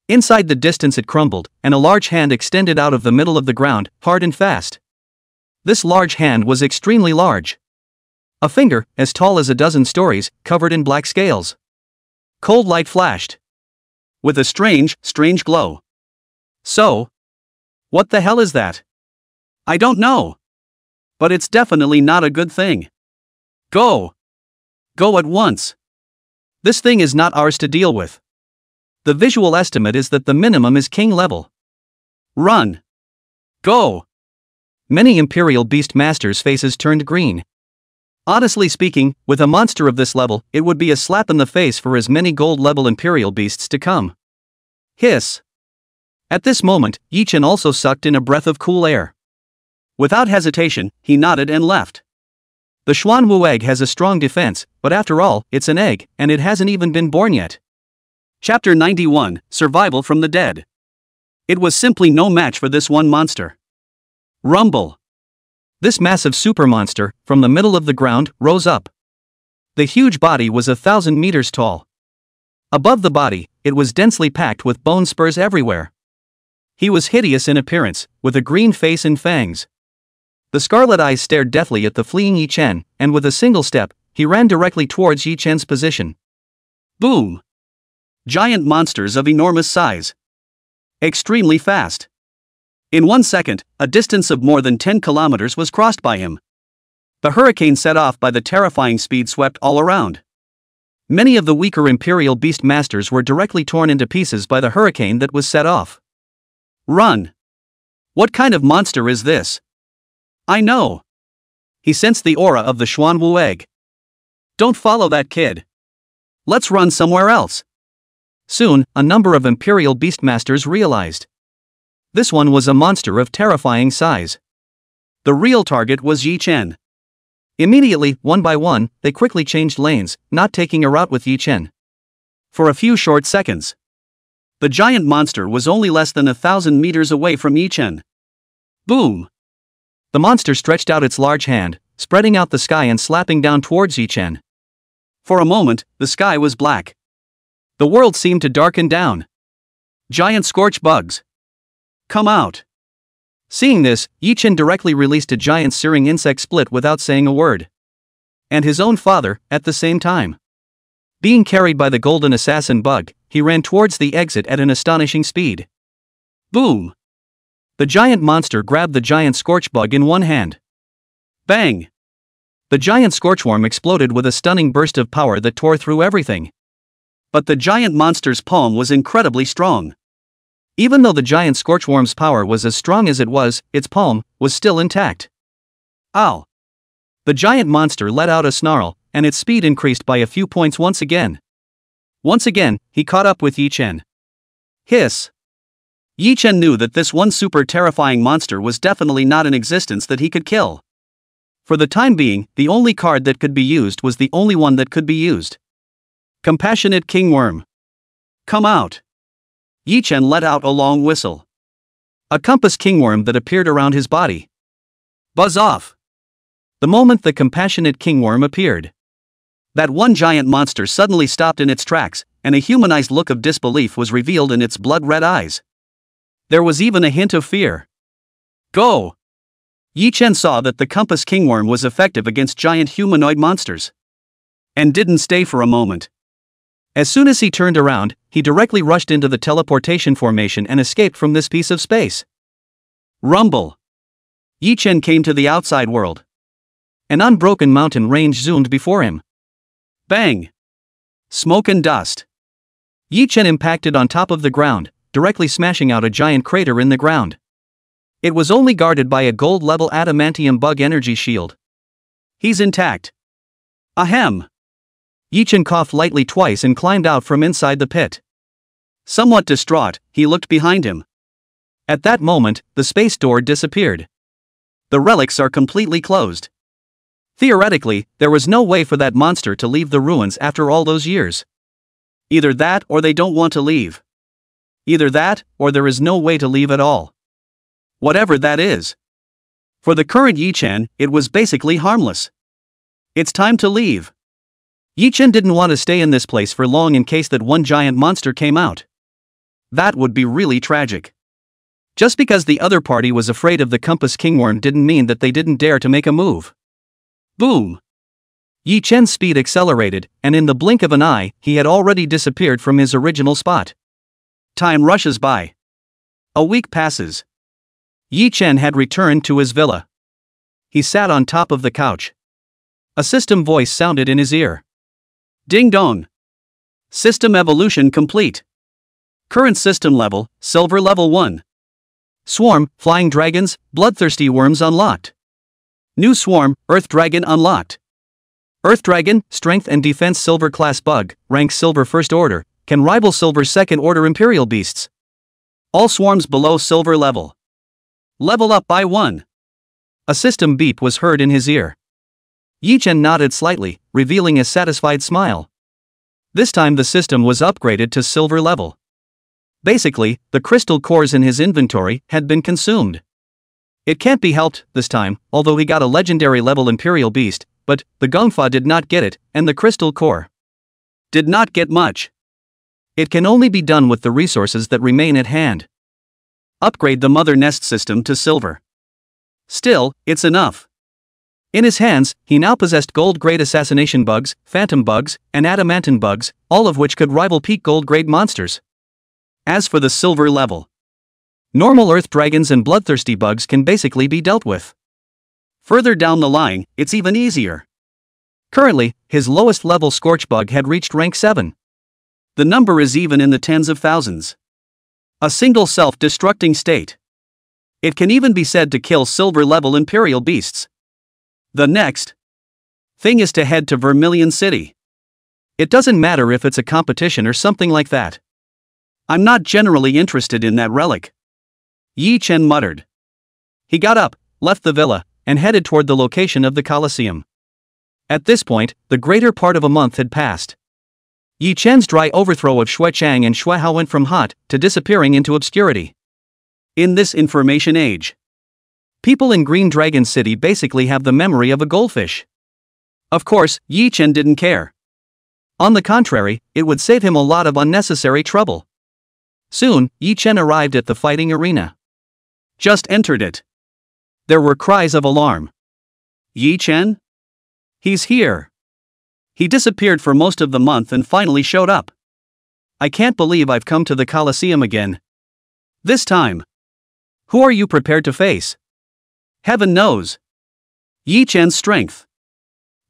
inside the distance it crumbled, and a large hand extended out of the middle of the ground, hard and fast. This large hand was extremely large. A finger, as tall as a dozen stories, covered in black scales. Cold light flashed. With a strange glow. So, what the hell is that? I don't know. But it's definitely not a good thing. Go. Go at once. This thing is not ours to deal with. The visual estimate is that the minimum is king level. Run. Go. Many Imperial Beast Masters' faces turned green. Honestly speaking, with a monster of this level, it would be a slap in the face for as many gold-level Imperial Beasts to come. Hiss. At this moment, Yi Chen also sucked in a breath of cool air. Without hesitation, he nodded and left. The Xuanwu egg has a strong defense, but after all, it's an egg, and it hasn't even been born yet. Chapter 91, Survival from the Dead. It was simply no match for this one monster. Rumble. This massive super monster, from the middle of the ground, rose up. The huge body was 1,000 meters tall. Above the body, it was densely packed with bone spurs everywhere. He was hideous in appearance, with a green face and fangs. The scarlet eyes stared deathly at the fleeing Yi Chen, and with a single step, he ran directly towards Yi Chen's position. Boom! Giant monsters of enormous size. Extremely fast. In 1 second, a distance of more than 10 kilometers was crossed by him. The hurricane set off by the terrifying speed swept all around. Many of the weaker Imperial Beast Masters were directly torn into pieces by the hurricane that was set off. Run! What kind of monster is this? I know. He sensed the aura of the Xuanwu egg. Don't follow that kid. Let's run somewhere else. Soon, a number of Imperial Beastmasters realized. This one was a monster of terrifying size. The real target was Yi Chen. Immediately, one by one, they quickly changed lanes, not taking a route with Yi Chen. For a few short seconds, the giant monster was only less than 1,000 meters away from Yi Chen. Boom! The monster stretched out its large hand, spreading out the sky and slapping down towards Yi Chen. For a moment, the sky was black. The world seemed to darken down. Giant scorch bugs. Come out. Seeing this, Yi Chen directly released a giant searing insect split without saying a word. And his own father, at the same time. Being carried by the golden assassin bug, he ran towards the exit at an astonishing speed. Boom! The giant monster grabbed the giant scorch bug in one hand. Bang! The giant scorchworm exploded with a stunning burst of power that tore through everything. But the giant monster's palm was incredibly strong. Even though the giant scorchworm's power was as strong as it was, its palm was still intact. Ow! The giant monster let out a snarl, and its speed increased by a few points once again. Once again, he caught up with Yi Chen. Hiss! Yi Chen knew that this one super terrifying monster was definitely not in existence that he could kill. For the time being, the only card that could be used was the only one that could be used. Compassionate King Worm. Come out! Yi Chen let out a long whistle. A compass kingworm that appeared around his body. Buzz off! The moment the compassionate kingworm appeared, that one giant monster suddenly stopped in its tracks, and a humanized look of disbelief was revealed in its blood-red eyes. There was even a hint of fear. Go! Yi Chen saw that the compass kingworm was effective against giant humanoid monsters. And didn't stay for a moment. As soon as he turned around, he directly rushed into the teleportation formation and escaped from this piece of space. Rumble! Yi Chen came to the outside world. An unbroken mountain range zoomed before him. Bang! Smoke and dust. Yi Chen impacted on top of the ground, directly smashing out a giant crater in the ground. It was only guarded by a gold-level adamantium bug energy shield. He's intact. Ahem! Yi Chen coughed lightly twice and climbed out from inside the pit. Somewhat distraught, he looked behind him. At that moment, the space door disappeared. The relics are completely closed. Theoretically, there was no way for that monster to leave the ruins after all those years. Either that or they don't want to leave. Either that, or there is no way to leave at all. Whatever that is. For the current Yi Chen, it was basically harmless. It's time to leave. Yi Chen didn't want to stay in this place for long in case that one giant monster came out. That would be really tragic. Just because the other party was afraid of the compass kingworm didn't mean that they didn't dare to make a move. Boom! Yi Chen's speed accelerated, and in the blink of an eye, he had already disappeared from his original spot. Time rushes by. A week passes. Yi Chen had returned to his villa. He sat on top of the couch. A system voice sounded in his ear. Ding dong! System evolution complete. Current system level, Silver Level 1. Swarm, Flying Dragons, Bloodthirsty Worms unlocked. New Swarm, Earth Dragon unlocked. Earth Dragon, Strength and Defense Silver Class Bug, rank Silver First Order, can rival Silver Second Order Imperial Beasts. All swarms below Silver Level. Level up by 1. A system beep was heard in his ear. Yi Chen nodded slightly, revealing a satisfied smile. This time the system was upgraded to Silver Level. Basically, the crystal cores in his inventory had been consumed. It can't be helped this time, although he got a legendary level Imperial Beast, but the Gongfa did not get it, and the crystal core did not get much. It can only be done with the resources that remain at hand. Upgrade the Mother Nest system to Silver. Still, it's enough. In his hands, he now possessed gold-grade assassination bugs, phantom bugs, and adamantine bugs, all of which could rival peak gold-grade monsters. As for the Silver Level, normal earth dragons and bloodthirsty bugs can basically be dealt with. Further down the line, it's even easier. Currently, his lowest level scorch bug had reached rank 7. The number is even in the tens of thousands. A single self-destructing state. It can even be said to kill silver level Imperial beasts. The next thing is to head to Vermilion City. It doesn't matter if it's a competition or something like that. I'm not generally interested in that relic. Yi Chen muttered. He got up, left the villa, and headed toward the location of the Colosseum. At this point, the greater part of a month had passed. Yi Chen's dry overthrow of Xue Chang and Xue Hao went from hot to disappearing into obscurity. In this information age, people in Green Dragon City basically have the memory of a goldfish. Of course, Yi Chen didn't care. On the contrary, it would save him a lot of unnecessary trouble. Soon, Yi Chen arrived at the fighting arena. Just entered it. There were cries of alarm. Yi Chen? He's here. He disappeared for most of the month and finally showed up. I can't believe I've come to the Colosseum again. This time. Who are you prepared to face? Heaven knows. Yi Chen's strength.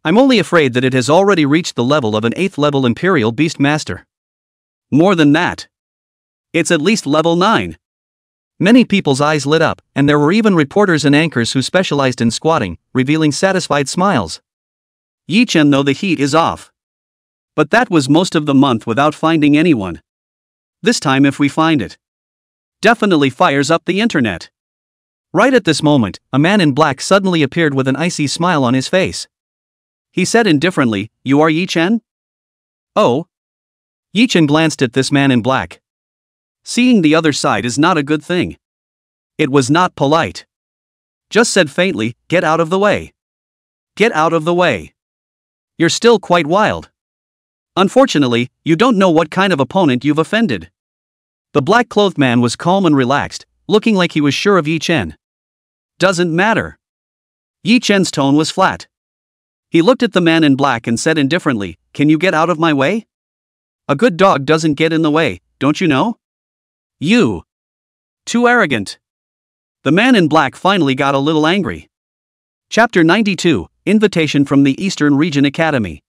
I'm only afraid that it has already reached the level of an 8th level Imperial Beast Master. More than that. It's at least level 9. Many people's eyes lit up, and there were even reporters and anchors who specialized in squatting, revealing satisfied smiles. Yi Chen, though, the heat is off. But that was most of the month without finding anyone. This time, if we find it, definitely fires up the internet. Right at this moment, a man in black suddenly appeared with an icy smile on his face. He said indifferently, "You are Yi Chen?" "Oh." Yi Chen glanced at this man in black. Seeing the other side is not a good thing. It was not polite. Just said faintly, "Get out of the way. Get out of the way. You're still quite wild. Unfortunately, you don't know what kind of opponent you've offended." The black-clothed man was calm and relaxed, looking like he was sure of Yi Chen. "Doesn't matter." Yi Chen's tone was flat. He looked at the man in black and said indifferently, "Can you get out of my way? A good dog doesn't get in the way, don't you know? You. Too arrogant." The man in black finally got a little angry. Chapter 92, Invitation from the Eastern Region Academy.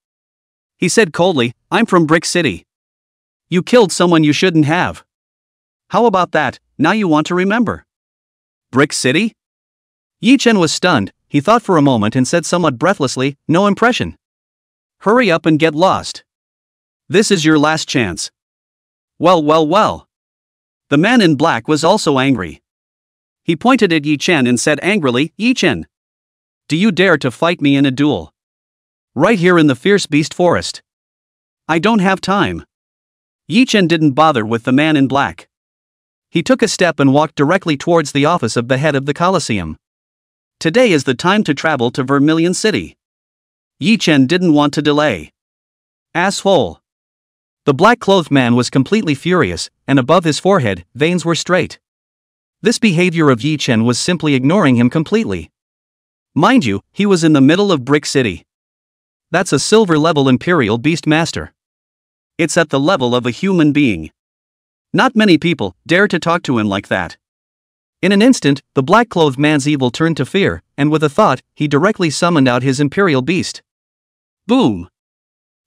He said coldly, "I'm from Brick City. You killed someone you shouldn't have. How about that, now you want to remember?" Brick City? Yi Chen was stunned. He thought for a moment and said somewhat breathlessly, "No impression. Hurry up and get lost. This is your last chance." Well, well, well. The man in black was also angry. He pointed at Yi Chen and said angrily, "Yi Chen, do you dare to fight me in a duel? Right here in the Fierce Beast Forest. I don't have time." Yi Chen didn't bother with the man in black. He took a step and walked directly towards the office of the head of the Colosseum. Today is the time to travel to Vermilion City. Yi Chen didn't want to delay. Asshole. The black-clothed man was completely furious, and above his forehead, veins were straight. This behavior of Yi Chen was simply ignoring him completely. Mind you, he was in the middle of Brick City. That's a silver-level Imperial Beast Master. It's at the level of a human being. Not many people dare to talk to him like that. In an instant, the black-clothed man's evil turned to fear, and with a thought, he directly summoned out his Imperial Beast. Boom!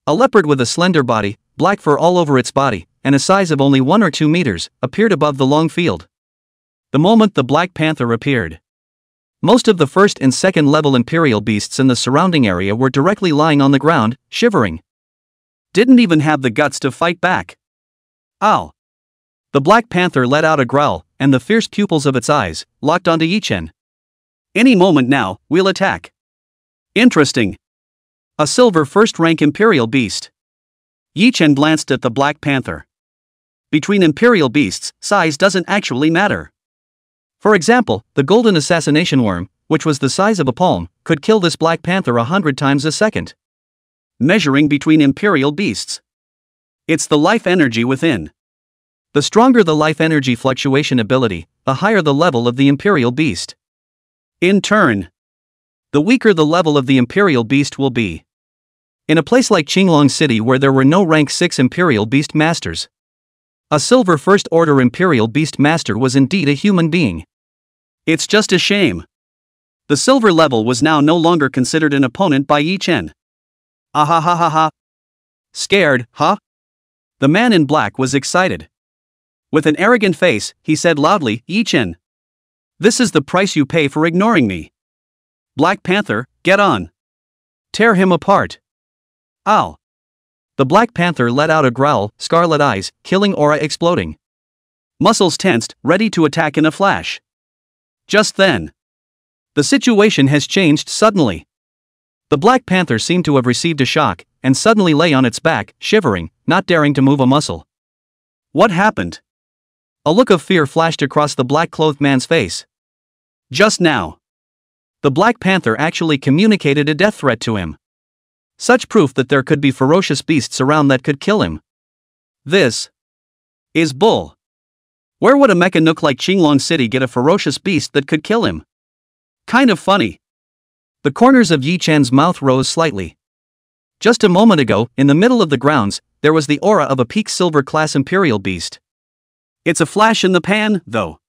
A leopard with a slender body, black fur all over its body, and a size of only 1 or 2 meters, appeared above the long field. The moment the Black Panther appeared, most of the first and second level Imperial beasts in the surrounding area were directly lying on the ground, shivering. Didn't even have the guts to fight back. Ow! The Black Panther let out a growl, and the fierce pupils of its eyes locked onto Yi Chen. Any moment now, we'll attack. Interesting. A silver first-rank Imperial beast. Yi Chen glanced at the Black Panther. Between Imperial beasts, size doesn't actually matter. For example, the golden assassination worm, which was the size of a palm, could kill this Black Panther 100 times a second. Measuring between Imperial beasts. It's the life energy within. The stronger the life energy fluctuation ability, the higher the level of the Imperial beast. In turn, the weaker the level of the Imperial beast will be. In a place like Qinglong City where there were no rank 6 Imperial Beast Masters, a silver First Order Imperial Beast Master was indeed a human being. It's just a shame. The silver level was now no longer considered an opponent by Yi Chen. Ahahaha. Scared, huh? The man in black was excited. With an arrogant face, he said loudly, "Yi Chen, this is the price you pay for ignoring me. Black Panther, get on. Tear him apart." Ow. The Black Panther let out a growl, scarlet eyes, killing aura exploding. Muscles tensed, ready to attack in a flash. Just then, the situation has changed suddenly. The Black Panther seemed to have received a shock, and suddenly lay on its back, shivering, not daring to move a muscle. What happened? A look of fear flashed across the black-clothed man's face. Just now, the Black Panther actually communicated a death threat to him. Such proof that there could be ferocious beasts around that could kill him. This is bull. Where would a mecha nook like Qinglong City get a ferocious beast that could kill him? Kind of funny. The corners of Yi Chen's mouth rose slightly. Just a moment ago, in the middle of the grounds, there was the aura of a peak silver class Imperial beast. It's a flash in the pan, though.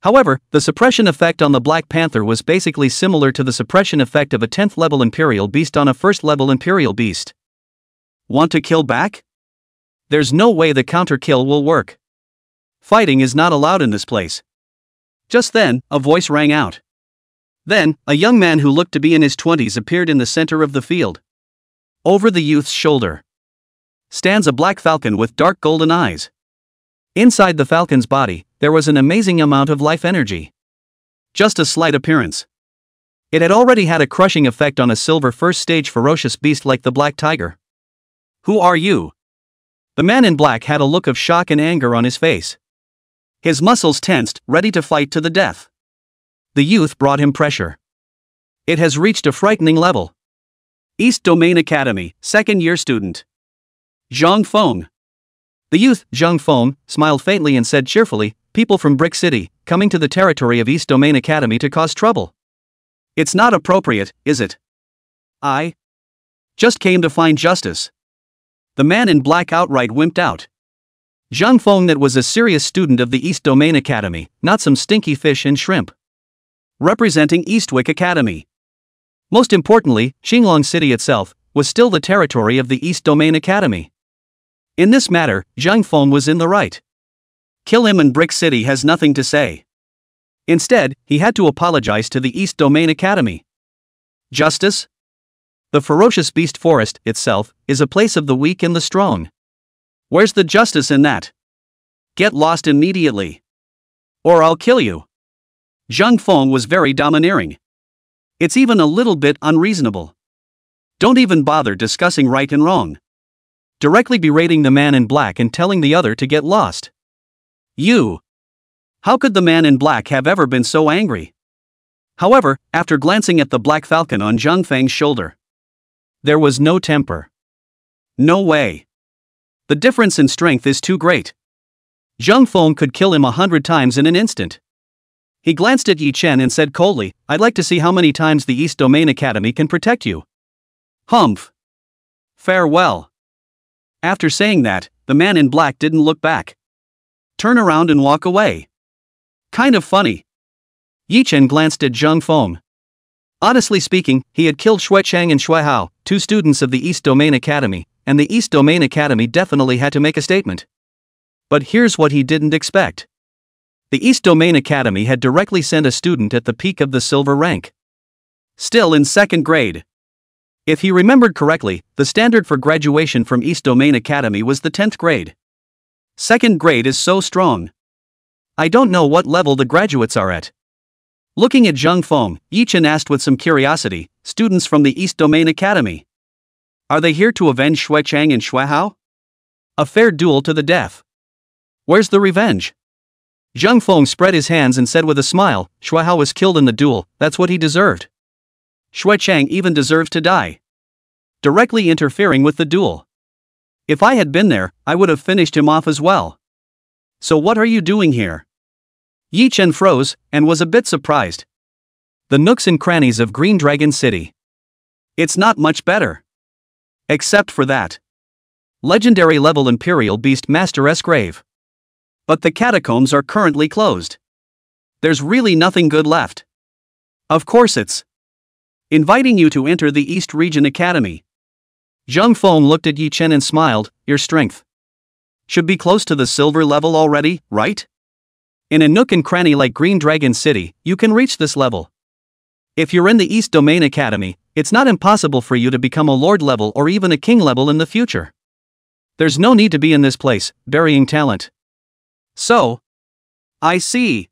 However, the suppression effect on the Black Panther was basically similar to the suppression effect of a 10th level Imperial beast on a 1st level Imperial beast. Want to kill back? There's no way the counter kill will work. Fighting is not allowed in this place. Just then, a voice rang out. Then, a young man who looked to be in his 20s appeared in the center of the field. Over the youth's shoulder stands a black falcon with dark golden eyes. Inside the falcon's body, there was an amazing amount of life energy. Just a slight appearance. It had already had a crushing effect on a silver first stage ferocious beast like the black tiger. Who are you? The man in black had a look of shock and anger on his face. His muscles tensed, ready to fight to the death. The youth brought him pressure. It has reached a frightening level. East Domain Academy, 2nd year student. Zhang Feng. The youth, Zhang Feng, smiled faintly and said cheerfully, people from Brick City, coming to the territory of East Domain Academy to cause trouble. It's not appropriate, is it? I just came to find justice. The man in black outright wimped out. Zhang Feng that was a serious student of the East Domain Academy, not some stinky fish and shrimp. Representing Eastwick Academy. Most importantly, Xinglong City itself was still the territory of the East Domain Academy. In this matter, Zhang Feng was in the right. Kill him and Brick City has nothing to say. Instead, he had to apologize to the East Domain Academy. Justice? The ferocious beast forest itself is a place of the weak and the strong. Where's the justice in that? Get lost immediately. Or I'll kill you. Zhang Feng was very domineering. It's even a little bit unreasonable. Don't even bother discussing right and wrong. Directly berating the man in black and telling the other to get lost. You. How could the man in black have ever been so angry? However, after glancing at the black falcon on Zhang Feng's shoulder, there was no temper. No way. The difference in strength is too great. Zhang Feng could kill him 100 times in an instant. He glanced at Yi Chen and said coldly, I'd like to see how many times the East Domain Academy can protect you. Humph. Farewell. After saying that, the man in black didn't look back. Turn around and walk away. Kind of funny. Yi Chen glanced at Zhang Feng. Honestly speaking, he had killed Xue Chang and Xue Hao, 2 students of the East Domain Academy, and the East Domain Academy definitely had to make a statement. But here's what he didn't expect. The East Domain Academy had directly sent a student at the peak of the silver rank. Still in 2nd grade. If he remembered correctly, the standard for graduation from East Domain Academy was the 10th grade. 2nd grade is so strong. I don't know what level the graduates are at. Looking at Zhang Feng, Yi Chen asked with some curiosity, students from the East Domain Academy. Are they here to avenge Xue Chang and Xue Hao? A fair duel to the death. Where's the revenge? Zhang Feng spread his hands and said with a smile, Xue Hao was killed in the duel, that's what he deserved. Xue Chang even deserves to die. Directly interfering with the duel. If I had been there, I would have finished him off as well. So what are you doing here? Yi Chen froze, and was a bit surprised. The nooks and crannies of Green Dragon City. It's not much better. Except for that. Legendary level Imperial Beast Master-esque grave. But the catacombs are currently closed. There's really nothing good left. Of course it's inviting you to enter the East Region Academy. Zhang Feng looked at Yi Chen and smiled, your strength should be close to the silver level already, right? In a nook and cranny like Green Dragon City, you can reach this level. If you're in the East Domain Academy, it's not impossible for you to become a lord level or even a king level in the future. There's no need to be in this place, burying talent. So, I see.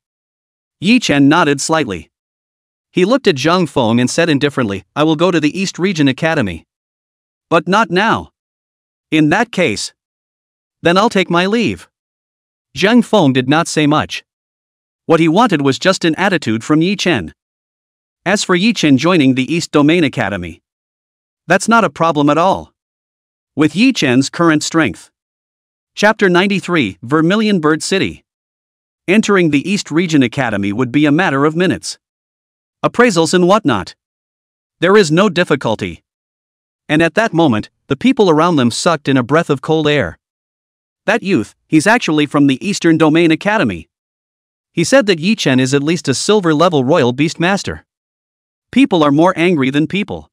Yi Chen nodded slightly. He looked at Zhang Feng and said indifferently, I will go to the East Region Academy. But not now. In that case. Then I'll take my leave. Zhang Feng did not say much. What he wanted was just an attitude from Yi Chen. As for Yi Chen joining the East Domain Academy, that's not a problem at all. With Yi Chen's current strength. Chapter 93, Vermilion Bird City. Entering the East Region Academy would be a matter of minutes. Appraisals and whatnot. There is no difficulty. And at that moment, the people around them sucked in a breath of cold air. That youth, he's actually from the Eastern Domain Academy. He said that Yi Chen is at least a silver-level royal beastmaster. People are more angry than people.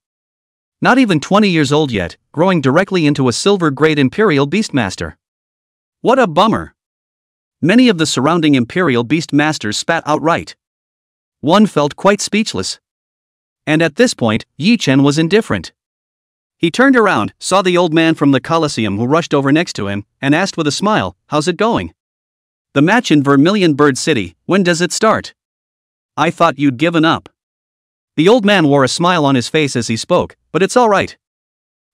Not even 20 years old yet, growing directly into a silver-grade imperial beastmaster. What a bummer. Many of the surrounding imperial beastmasters spat outright. One felt quite speechless. And at this point, Yi Chen was indifferent. He turned around, saw the old man from the Colosseum who rushed over next to him, and asked with a smile, "How's it going? The match in Vermilion Bird City, when does it start? I thought you'd given up." The old man wore a smile on his face as he spoke, "But it's all right.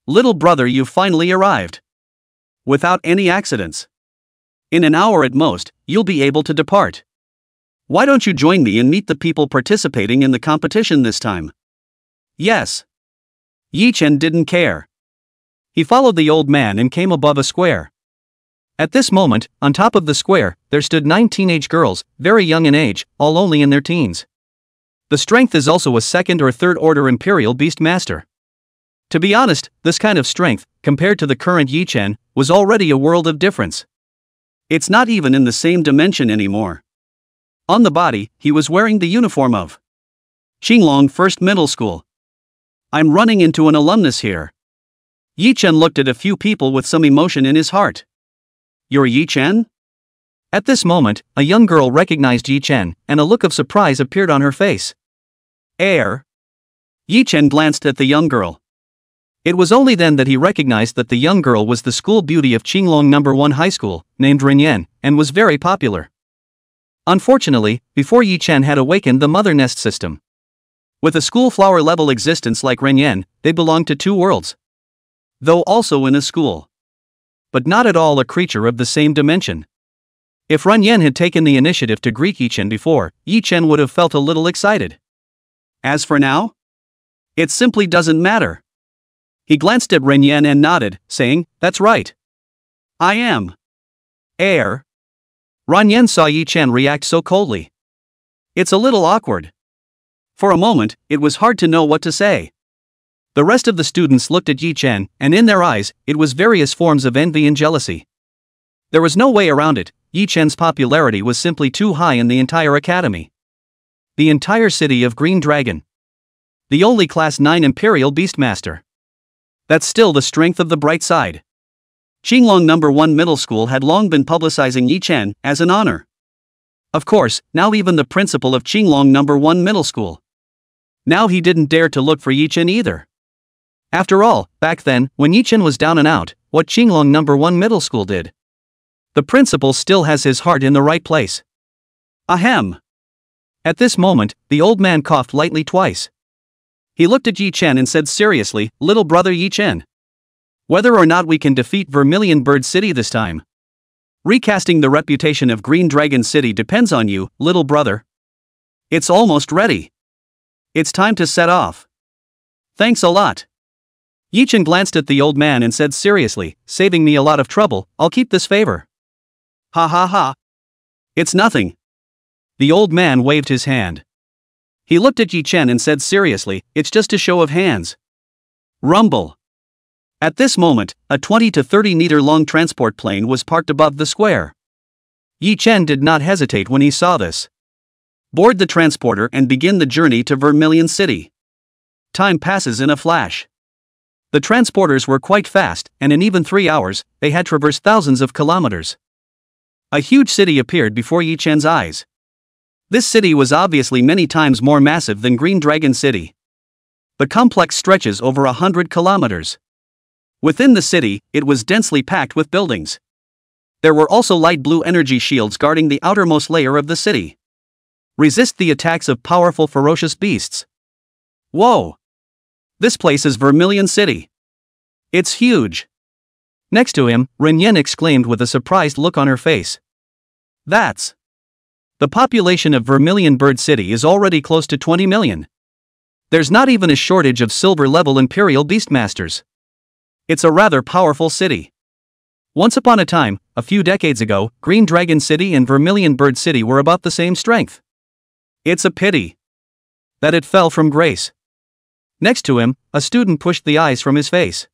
Little brother, you've finally arrived. Without any accidents. In an hour at most, you'll be able to depart. Why don't you join me and meet the people participating in the competition this time?" Yes. Yi Chen didn't care. He followed the old man and came above a square. At this moment, on top of the square, there stood 9 teenage girls, very young in age, all only in their teens. The strength is also a second or third order imperial beastmaster. To be honest, this kind of strength, compared to the current Yi Chen, was already a world of difference. It's not even in the same dimension anymore. On the body, he was wearing the uniform of Qinglong First Middle School. I'm running into an alumnus here. Yi Chen looked at a few people with some emotion in his heart. You're Yi Chen? At this moment, a young girl recognized Yi Chen, and a look of surprise appeared on her face. Heir? Yi Chen glanced at the young girl. It was only then that he recognized that the young girl was the school beauty of Qinglong No. 1 High School, named Renyan, and was very popular. Unfortunately, before Yi Chen had awakened the mother nest system. With a school flower level existence like Renyan, they belonged to 2 worlds. Though also in a school. But not at all a creature of the same dimension. If Renyan had taken the initiative to greet Yi Chen before, Yi Chen would have felt a little excited. As for now? It simply doesn't matter. He glanced at Renyan and nodded, saying, "That's right. I am. Heir." Renyan saw Yi Chen react so coldly. It's a little awkward. For a moment, it was hard to know what to say. The rest of the students looked at Yi Chen, and in their eyes, it was various forms of envy and jealousy. There was no way around it. Yi Chen's popularity was simply too high in the entire academy. The entire city of Green Dragon. The only Class 9 Imperial Beastmaster. That's still the strength of the bright side. Qinglong No. 1 Middle School had long been publicizing Yi Chen as an honor. Of course, now even the principal of Qinglong No. 1 Middle School. Now he didn't dare to look for Yi Chen either. After all, back then, when Yi Chen was down and out, what Qinglong No. 1 Middle School did. The principal still has his heart in the right place. Ahem. At this moment, the old man coughed lightly twice. He looked at Yi Chen and said seriously, "Little brother Yi Chen. Whether or not we can defeat Vermilion Bird City this time. Recasting the reputation of Green Dragon City depends on you, little brother. It's almost ready. It's time to set off. Thanks a lot." Yi Chen glanced at the old man and said seriously, "Saving me a lot of trouble, I'll keep this favor." Ha ha ha. It's nothing. The old man waved his hand. He looked at Yi Chen and said seriously, "It's just a show of hands." Rumble. At this moment, a 20 to 30 meter long transport plane was parked above the square. Yi Chen did not hesitate when he saw this. Board the transporter and begin the journey to Vermilion City. Time passes in a flash. The transporters were quite fast, and in even 3 hours, they had traversed thousands of kilometers. A huge city appeared before Yi Chen's eyes. This city was obviously many times more massive than Green Dragon City. The complex stretches over 100 kilometers. Within the city, it was densely packed with buildings. There were also light blue energy shields guarding the outermost layer of the city. Resist the attacks of powerful ferocious beasts. Whoa! This place is Vermilion City. It's huge. Next to him, Renyan exclaimed with a surprised look on her face. That's... The population of Vermilion Bird City is already close to 20 million. There's not even a shortage of silver-level Imperial Beastmasters. It's a rather powerful city. Once upon a time, a few decades ago, Green Dragon City and Vermilion Bird City were about the same strength. It's a pity that it fell from grace. Next to him, a student pushed the eyes from his face.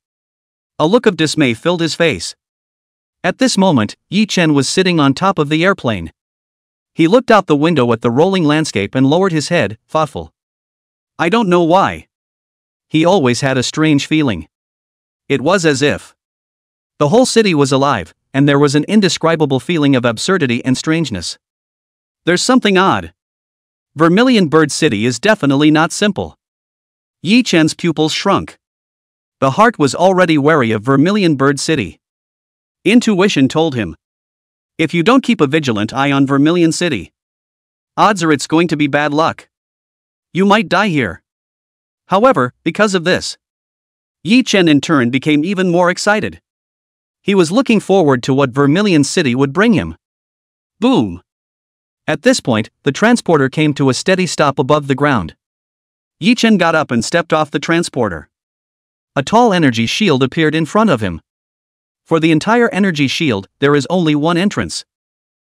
A look of dismay filled his face. At this moment, Yi Chen was sitting on top of the airplane. He looked out the window at the rolling landscape and lowered his head, thoughtful. I don't know why. He always had a strange feeling. It was as if the whole city was alive, and there was an indescribable feeling of absurdity and strangeness. There's something odd. Vermilion Bird City is definitely not simple. Yi Chen's pupils shrunk. The heart was already wary of Vermilion Bird City. Intuition told him, if you don't keep a vigilant eye on Vermilion City, odds are it's going to be bad luck. You might die here. However, because of this, Yi Chen in turn became even more excited. He was looking forward to what Vermilion City would bring him. Boom! At this point, the transporter came to a steady stop above the ground. Yi Chen got up and stepped off the transporter. A tall energy shield appeared in front of him. For the entire energy shield, there is only one entrance.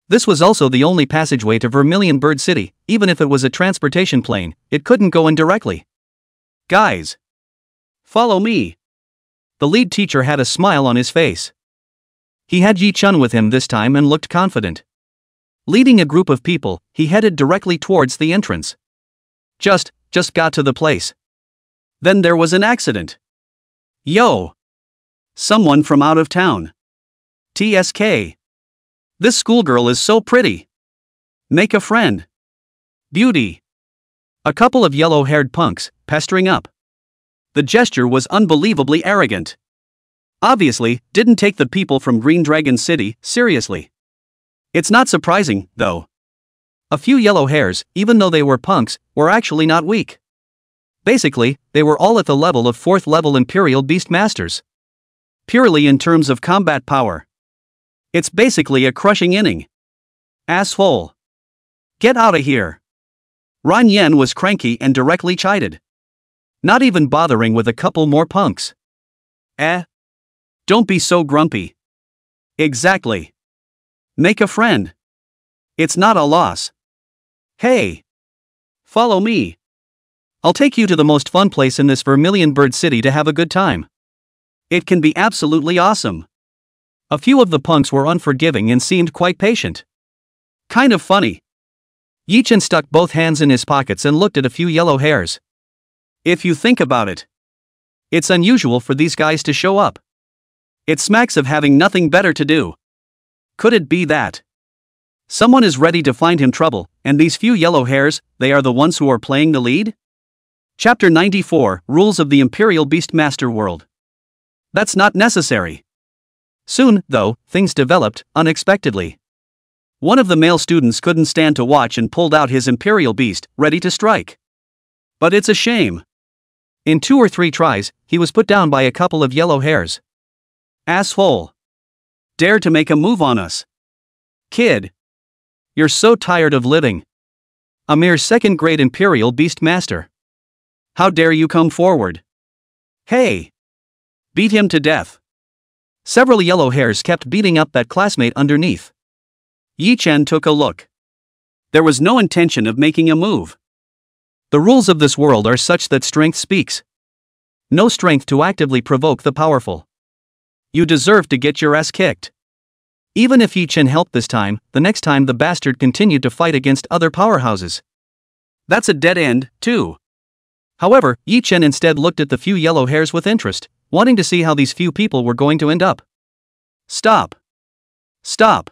This was also the only passageway to Vermilion Bird City. Even if it was a transportation plane, it couldn't go in directly. Guys, follow me. The lead teacher had a smile on his face. He had Yi Chen with him this time and looked confident. Leading a group of people, he headed directly towards the entrance. Just got to the place. Then there was an accident. Yo! Someone from out of town. TSK. This schoolgirl is so pretty. Make a friend. Beauty. A couple of yellow-haired punks, pestering up. The gesture was unbelievably arrogant. Obviously, didn't take the people from Green Dragon City seriously. It's not surprising, though. A few yellow hairs, even though they were punks, were actually not weak. Basically, they were all at the level of 4th level Imperial Beast Masters. Purely in terms of combat power. It's basically a crushing inning. Asshole. Get out of here. Ran Yen was cranky and directly chided. Not even bothering with a couple more punks. Don't be so grumpy. Exactly. Make a friend. It's not a loss. Hey. Follow me. I'll take you to the most fun place in this Vermilion Bird City to have a good time. It can be absolutely awesome. A few of the punks were unforgiving and seemed quite patient. Kind of funny. Yi Chen stuck both hands in his pockets and looked at a few yellow hairs. If you think about it, it's unusual for these guys to show up. It smacks of having nothing better to do. Could it be that someone is ready to find him trouble, and these few yellow hairs, they are the ones who are playing the lead? Chapter 94, Rules of the Imperial Beastmaster World. That's not necessary. Soon, though, things developed unexpectedly. One of the male students couldn't stand to watch and pulled out his Imperial Beast, ready to strike. But it's a shame. In 2 or 3 tries, he was put down by a couple of yellow hairs. Asshole. Dare to make a move on us. Kid. You're so tired of living. A mere 2nd-grade Imperial Beast Master. How dare you come forward? Hey. Beat him to death. Several yellow hairs kept beating up that classmate underneath. Yi Chen took a look. There was no intention of making a move. The rules of this world are such that strength speaks. No strength to actively provoke the powerful. You deserve to get your ass kicked. Even if Yi Chen helped this time, the next time the bastard continued to fight against other powerhouses. That's a dead end, too. However, Yi Chen instead looked at the few yellow hairs with interest, wanting to see how these few people were going to end up. Stop. Stop.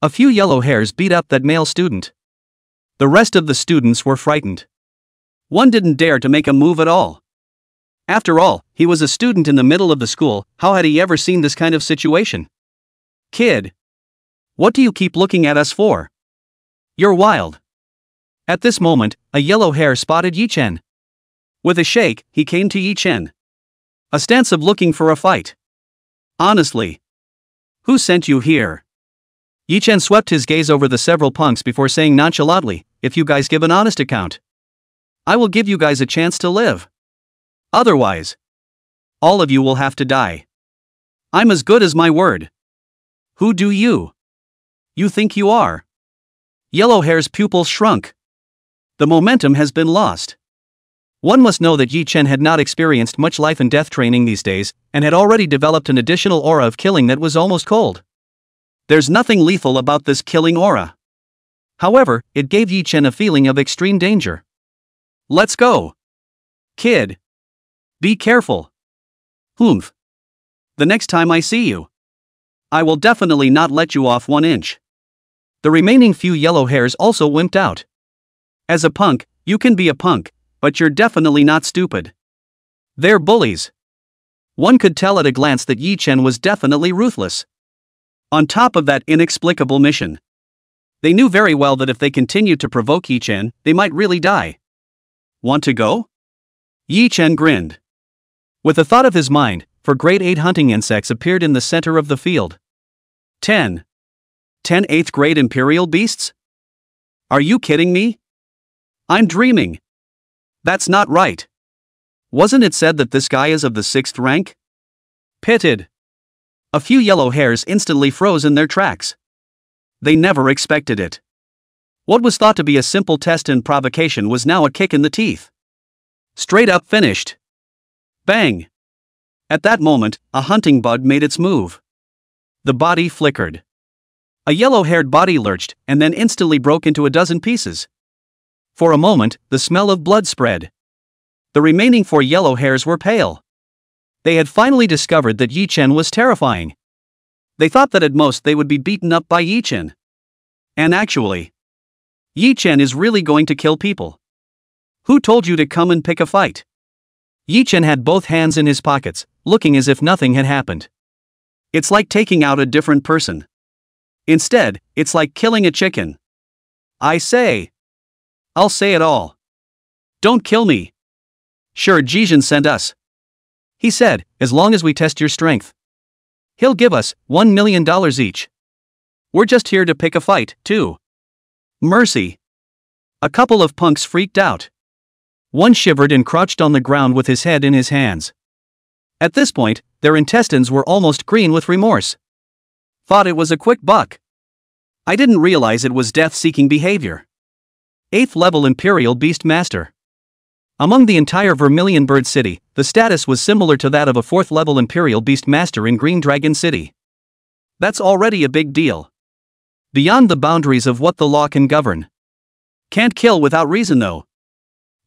A few yellow hairs beat up that male student. The rest of the students were frightened. One didn't dare to make a move at all. After all, he was a student in the middle of the school. How had he ever seen this kind of situation? Kid. What do you keep looking at us for? You're wild. At this moment, a yellow hair spotted Yi Chen. With a shake, he came to Yi Chen. A stance of looking for a fight. Honestly. Who sent you here? Yi Chen swept his gaze over the several punks before saying nonchalantly, if you guys give an honest account, I will give you guys a chance to live. Otherwise, all of you will have to die. I'm as good as my word. Who do you think you are? Yellowhair's pupils shrunk. The momentum has been lost. One must know that Yi Chen had not experienced much life and death training these days, and had already developed an additional aura of killing that was almost cold. There's nothing lethal about this killing aura. However, it gave Yi Chen a feeling of extreme danger. Let's go. Kid. Be careful. Humph. The next time I see you, I will definitely not let you off 1 inch. The remaining few yellow hairs also wimped out. As a punk, you can be a punk, but you're definitely not stupid. They're bullies. One could tell at a glance that Yi Chen was definitely ruthless. On top of that inexplicable mission, they knew very well that if they continued to provoke Yi Chen, they might really die. Want to go? Yi Chen grinned. With a thought of his mind, for grade 8 hunting insects appeared in the center of the field. 10 8th grade imperial beasts? Are you kidding me? I'm dreaming. That's not right. Wasn't it said that this guy is of the 6th rank? Pitted. A few yellow hairs instantly froze in their tracks. They never expected it. What was thought to be a simple test and provocation was now a kick in the teeth. Straight up finished. Bang! At that moment, a hunting bug made its move. The body flickered. A yellow-haired body lurched, and then instantly broke into a dozen pieces. For a moment, the smell of blood spread. The remaining 4 yellow hairs were pale. They had finally discovered that Yi Chen was terrifying. They thought that at most they would be beaten up by Yi Chen. And actually, Yi Chen is really going to kill people. Who told you to come and pick a fight? Yi Chen had both hands in his pockets, looking as if nothing had happened. It's like taking out a different person. Instead, it's like killing a chicken. I say. I'll say it all. Don't kill me. Sure, Jijin sent us. He said, as long as we test your strength, he'll give us $1 million each. We're just here to pick a fight, too. Mercy. A couple of punks freaked out. One shivered and crouched on the ground with his head in his hands. At this point, their intestines were almost green with remorse. Thought it was a quick buck. I didn't realize it was death-seeking behavior. 8th level Imperial Beast Master. Among the entire Vermilion Bird City, the status was similar to that of a 4th level Imperial Beast Master in Green Dragon City. That's already a big deal. Beyond the boundaries of what the law can govern. Can't kill without reason though.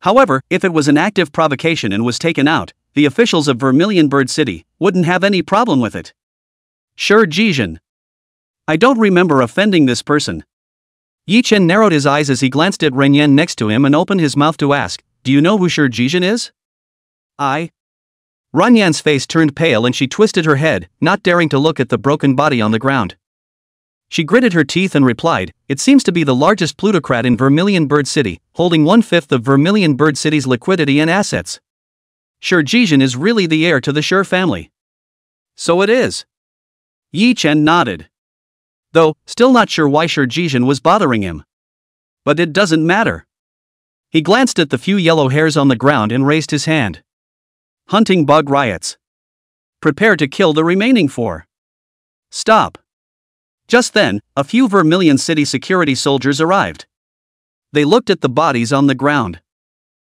However, if it was an active provocation and was taken out, the officials of Vermilion Bird City wouldn't have any problem with it. Sure, Jijin. I don't remember offending this person. Yi Chen narrowed his eyes as he glanced at Renyan next to him and opened his mouth to ask, do you know who Sure Jijin is? Renyan's face turned pale and she twisted her head, not daring to look at the broken body on the ground. She gritted her teeth and replied, it seems to be the largest plutocrat in Vermilion Bird City, holding 1/5 of Vermilion Bird City's liquidity and assets. Sure Jijin is really the heir to the Sure family. So it is. Yi Chen nodded. Though, still not sure why Sure Jijin was bothering him. But it doesn't matter. He glanced at the few yellow hairs on the ground and raised his hand. Hunting bug riots. Prepare to kill the remaining 4. Stop. Just then, a few Vermilion City security soldiers arrived. They looked at the bodies on the ground.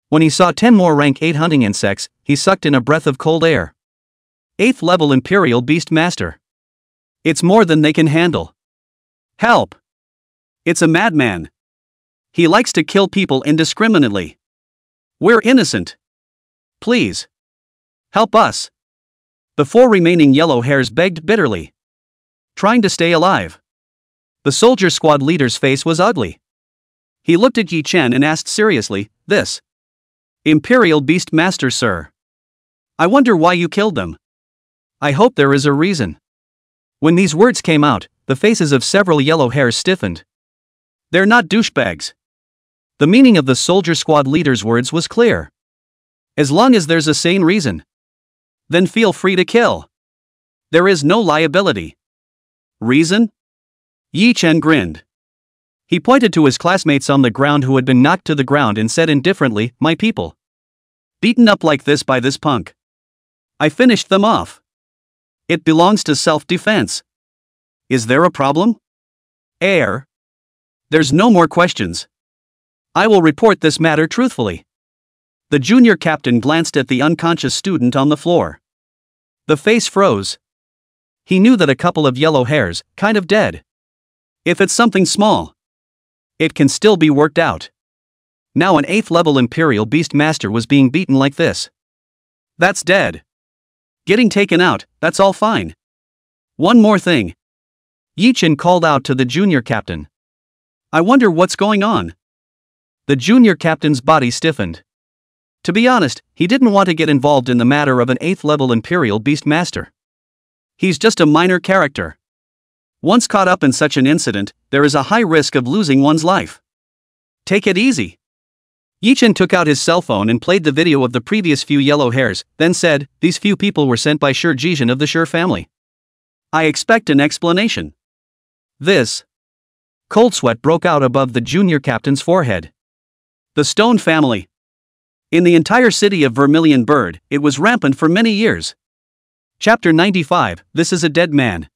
When he saw 10 more rank 8 hunting insects, he sucked in a breath of cold air. 8th level Imperial Beast Master. It's more than they can handle. Help! It's a madman. He likes to kill people indiscriminately. We're innocent. Please. Help us. The 4 remaining yellow hairs begged bitterly. Trying to stay alive. The soldier squad leader's face was ugly. He looked at Yi Chen and asked seriously, this Imperial Beast Master, sir. I wonder why you killed them. I hope there is a reason. When these words came out, the faces of several yellow hairs stiffened. They're not douchebags. The meaning of the soldier squad leader's words was clear. As long as there's a sane reason, then feel free to kill. There is no liability. Reason? Yi Chen grinned. He pointed to his classmates on the ground who had been knocked to the ground and said indifferently, my people. Beaten up like this by this punk. I finished them off. It belongs to self-defense. Is there a problem? There's no more questions. I will report this matter truthfully. The junior captain glanced at the unconscious student on the floor. The face froze. He knew that a couple of yellow hairs, kind of dead. If it's something small, it can still be worked out. Now an 8th level Imperial Beast Master was being beaten like this. That's dead. Getting taken out, that's all fine. One more thing. Yi Chen called out to the junior captain. I wonder what's going on. The junior captain's body stiffened. To be honest, he didn't want to get involved in the matter of an 8th level Imperial Beast Master. He's just a minor character. Once caught up in such an incident, there is a high risk of losing one's life. Take it easy. Yi Chen took out his cell phone and played the video of the previous few yellow hairs, then said, these few people were sent by Zerg Hive of the Zerg family. I expect an explanation. This. Cold sweat broke out above the junior captain's forehead. The Stone family. In the entire city of Vermilion Bird, it was rampant for many years. Chapter 95, This is a Dead Man.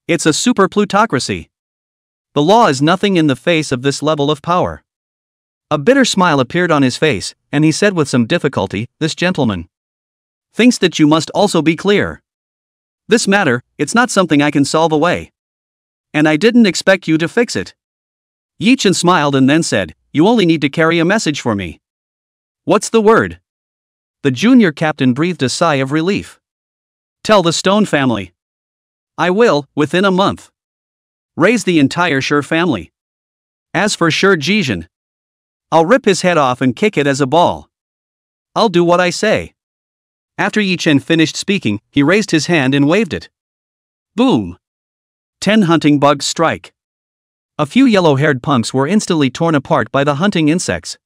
It's a super plutocracy. The law is nothing in the face of this level of power. A bitter smile appeared on his face, and he said with some difficulty, this gentleman thinks that you must also be clear. This matter, it's not something I can solve away. And I didn't expect you to fix it. Yi Chen smiled and then said, you only need to carry a message for me. What's the word? The junior captain breathed a sigh of relief. Tell the Stone family. I will, within a month. Raise the entire Zerg family. As for Zerg Hive, I'll rip his head off and kick it as a ball. I'll do what I say. After Yi Chen finished speaking, he raised his hand and waved it. Boom! 10 hunting bugs strike. A few yellow-haired punks were instantly torn apart by the hunting insects.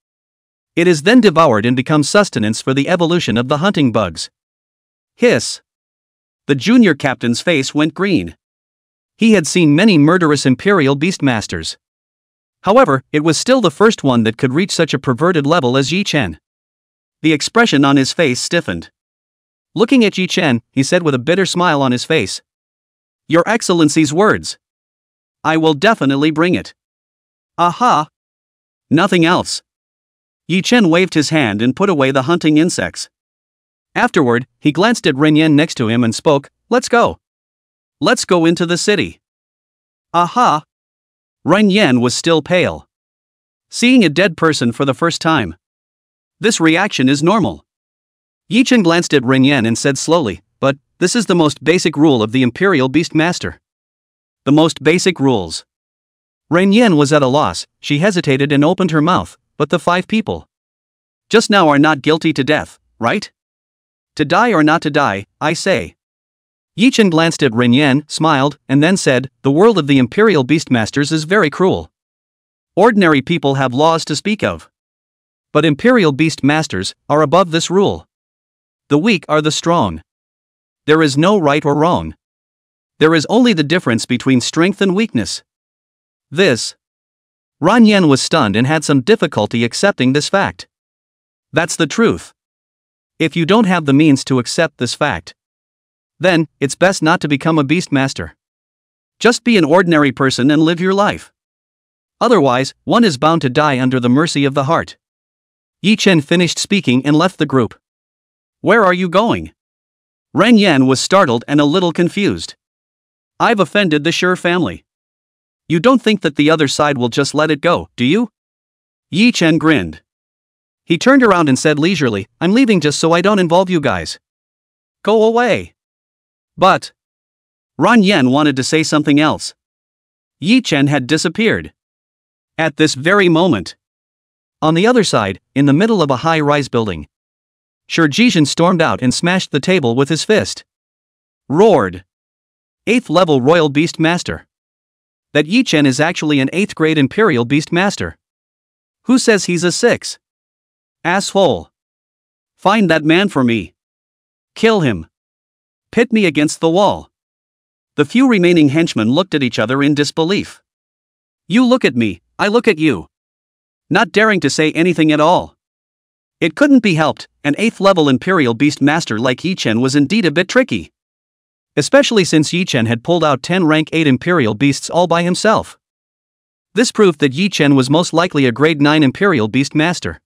It is then devoured and becomes sustenance for the evolution of the hunting bugs. Hiss! The junior captain's face went green. He had seen many murderous Imperial Beastmasters. However, it was still the first one that could reach such a perverted level as Yi Chen. The expression on his face stiffened. Looking at Yi Chen, he said with a bitter smile on his face. Your Excellency's words. I will definitely bring it. Aha! Nothing else. Yi Chen waved his hand and put away the hunting insects. Afterward, he glanced at Ren Yan next to him and spoke, let's go. Let's go into the city. Aha! Ren Yan was still pale. Seeing a dead person for the first time. This reaction is normal. Yi Chen glanced at Ren Yan and said slowly, but, this is the most basic rule of the Imperial Beastmaster. The most basic rules. Ren Yan was at a loss, she hesitated and opened her mouth, but the 5 people just now are not guilty to death, right? To die or not to die, I say. Yi Chen glanced at Ren Yan, smiled, and then said, the world of the Imperial Beastmasters is very cruel. Ordinary people have laws to speak of. But Imperial Beastmasters are above this rule. The weak are the strong. There is no right or wrong. There is only the difference between strength and weakness. This. Ren Yan was stunned and had some difficulty accepting this fact. That's the truth. If you don't have the means to accept this fact, then, it's best not to become a Beastmaster. Just be an ordinary person and live your life. Otherwise, one is bound to die under the mercy of the heart. Yi Chen finished speaking and left the group. Where are you going? Ren Yan was startled and a little confused. I've offended the Zerg family. You don't think that the other side will just let it go, do you? Yi Chen grinned. He turned around and said leisurely, I'm leaving just so I don't involve you guys. Go away. But. Ren Yan wanted to say something else. Yi Chen had disappeared. At this very moment. On the other side, in the middle of a high-rise building, Zerg Hive stormed out and smashed the table with his fist. Roared. 8th level Royal Beast Master. That Yi Chen is actually an 8th grade Imperial Beast Master. Who says he's a 6? Asshole. Find that man for me. Kill him. Pit me against the wall. The few remaining henchmen looked at each other in disbelief. You look at me, I look at you. Not daring to say anything at all. It couldn't be helped, an 8th level Imperial Beast Master like Yi Chen was indeed a bit tricky. Especially since Yi Chen had pulled out 10 rank 8 Imperial Beasts all by himself. This proved that Yi Chen was most likely a grade 9 Imperial Beast Master.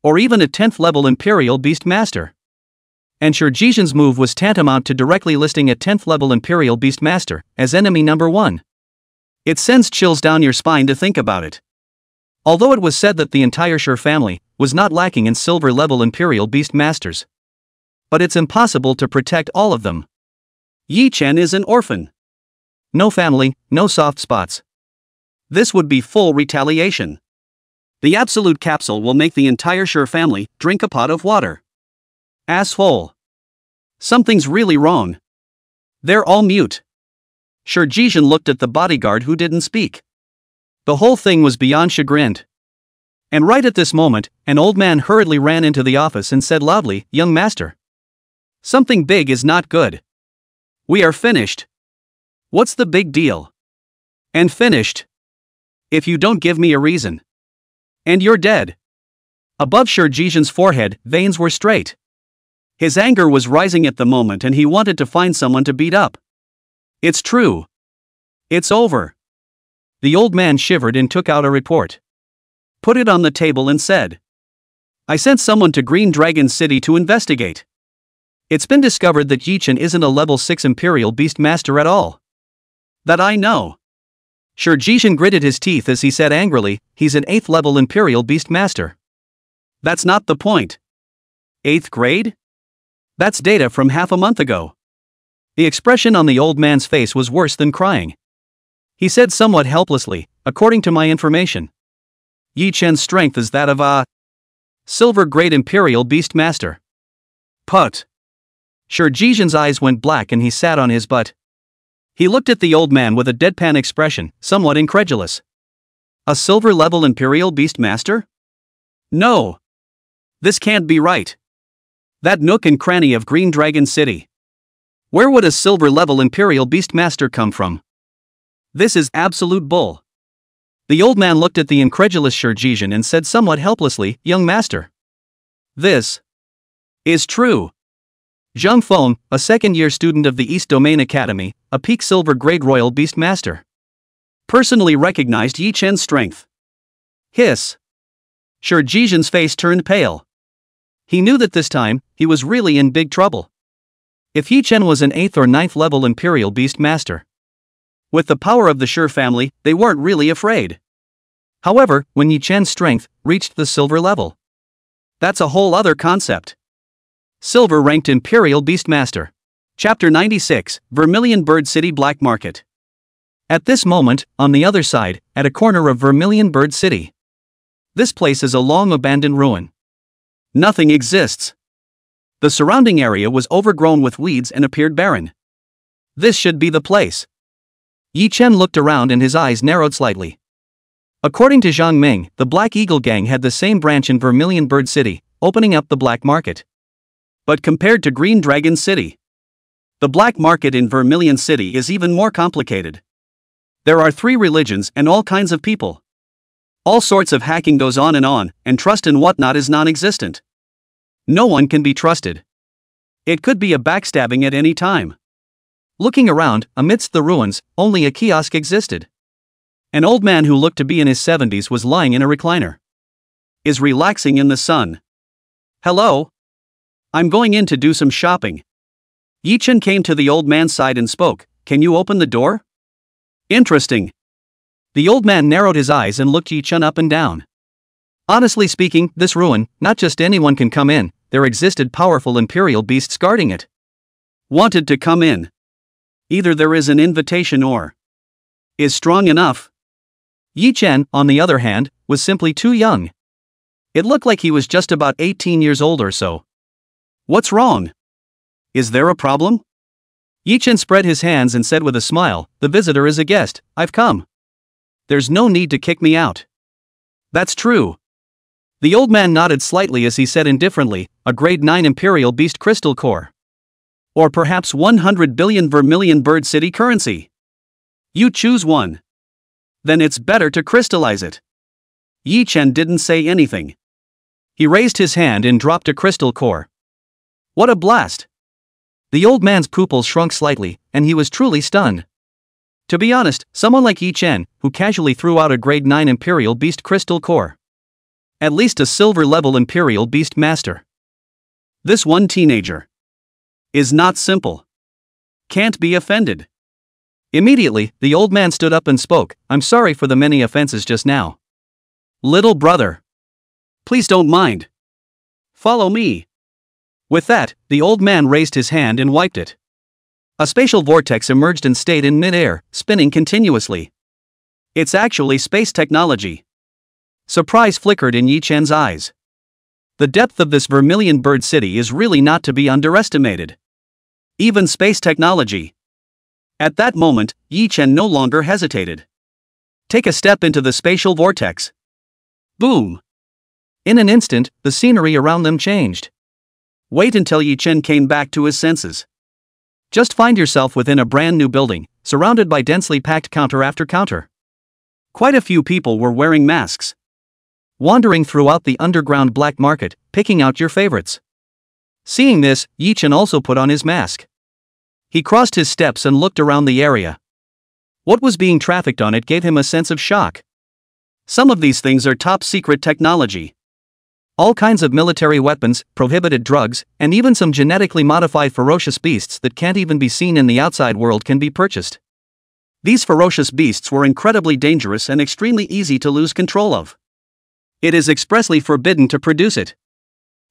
or even a 10th level Imperial Beast Master. And Shurjishan's move was tantamount to directly listing a 10th level Imperial Beast Master as enemy number 1. It sends chills down your spine to think about it. Although it was said that the entire Shur family was not lacking in silver level Imperial Beast Masters. But it's impossible to protect all of them. Yi Chen is an orphan. No family, no soft spots. This would be full retaliation. The absolute capsule will make the entire Shur family drink a pot of water. Asshole. Something's really wrong. They're all mute. Shurjishan looked at the bodyguard who didn't speak. The whole thing was beyond chagrined. And right at this moment, an old man hurriedly ran into the office and said loudly, "Young master. Something big is not good. We are finished." "What's the big deal?" "And finished. If you don't give me a reason. And you're dead." Above Shurjishan's forehead, veins were straight. His anger was rising at the moment and he wanted to find someone to beat up. "It's true. It's over." The old man shivered and took out a report. Put it on the table and said, "I sent someone to Green Dragon City to investigate. It's been discovered that Yi Chen isn't a level 6 Imperial Beast Master at all. That I know." Shurjishan gritted his teeth as he said angrily, "He's an 8th level Imperial Beast Master." "That's not the point. 8th grade? That's data from half a month ago." The expression on the old man's face was worse than crying. He said somewhat helplessly, "According to my information, Yi Chen's strength is that of a silver grade Imperial Beast Master." Put. Shurjishan's eyes went black and he sat on his butt. He looked at the old man with a deadpan expression, somewhat incredulous. "A silver level Imperial Beast Master? No. This can't be right. That nook and cranny of Green Dragon City. Where would a silver level Imperial Beast Master come from? This is absolute bull." The old man looked at the incredulous Shurjishan and said somewhat helplessly, "Young master. This is true." Zhang Feng, a second-year student of the East Domain Academy, a peak silver grade Royal Beast Master, personally recognized Yi Chen's strength. Hiss. Shurjishan's face turned pale. He knew that this time, he was really in big trouble. If Yi Chen was an 8th or 9th level Imperial Beast Master, with the power of the Shur family, they weren't really afraid. However, when Yi Chen's strength reached the silver level, that's a whole other concept. Silver ranked Imperial Beast Master. Chapter 96, Vermilion Bird City Black Market. At this moment, on the other side, at a corner of Vermilion Bird City. This place is a long abandoned ruin. Nothing exists. The surrounding area was overgrown with weeds and appeared barren. This should be the place. Yi Chen looked around and his eyes narrowed slightly. According to Zhang Ming, the Black Eagle Gang had the same branch in Vermilion Bird City, opening up the black market. But compared to Green Dragon City, the black market in Vermilion City is even more complicated. There are 3 religions and all kinds of people. All sorts of hacking goes on, and trust and whatnot is non-existent. No one can be trusted. It could be a backstabbing at any time. Looking around, amidst the ruins, only a kiosk existed. An old man who looked to be in his 70s was lying in a recliner. Is relaxing in the sun. "Hello? I'm going in to do some shopping." Yi Chen came to the old man's side and spoke, "Can you open the door?" "Interesting." The old man narrowed his eyes and looked Yi Chen up and down. Honestly speaking, this ruin, not just anyone can come in, there existed powerful Imperial beasts guarding it. Wanted to come in. Either there is an invitation or is strong enough. Yi Chen, on the other hand, was simply too young. It looked like he was just about 18 years old or so. "What's wrong? Is there a problem?" Yi Chen spread his hands and said with a smile, "The visitor is a guest, I've come. There's no need to kick me out." "That's true." The old man nodded slightly as he said indifferently, "A grade 9 Imperial Beast Crystal Core. Or perhaps 100 billion Vermilion Bird City currency. You choose one. Then it's better to crystallize it." Yi Chen didn't say anything. He raised his hand and dropped a crystal core. What a blast! The old man's pupils shrunk slightly, and he was truly stunned. To be honest, someone like Yi Chen, who casually threw out a grade 9 Imperial Beast Crystal Core, At least a silver-level Imperial Beast Master. This one teenager is not simple. Can't be offended. Immediately, the old man stood up and spoke, "I'm sorry for the many offenses just now. Little brother. Please don't mind. Follow me." With that, the old man raised his hand and wiped it. A spatial vortex emerged and stayed in mid-air, spinning continuously. It's actually space technology. Surprise flickered in Yi Chen's eyes. The depth of this vermilion bird city is really not to be underestimated. Even space technology. At that moment, Yi Chen no longer hesitated. Take a step into the spatial vortex. Boom! In an instant, the scenery around them changed. Wait until Yi Chen came back to his senses. Just find yourself within a brand new building, surrounded by densely packed counter after counter. Quite a few people were wearing masks. Wandering throughout the underground black market, picking out your favorites. Seeing this, Yi Chen also put on his mask. He crossed his steps and looked around the area. What was being trafficked on it gave him a sense of shock. Some of these things are top-secret technology. All kinds of military weapons, prohibited drugs, and even some genetically modified ferocious beasts that can't even be seen in the outside world can be purchased. These ferocious beasts were incredibly dangerous and extremely easy to lose control of. It is expressly forbidden to produce it.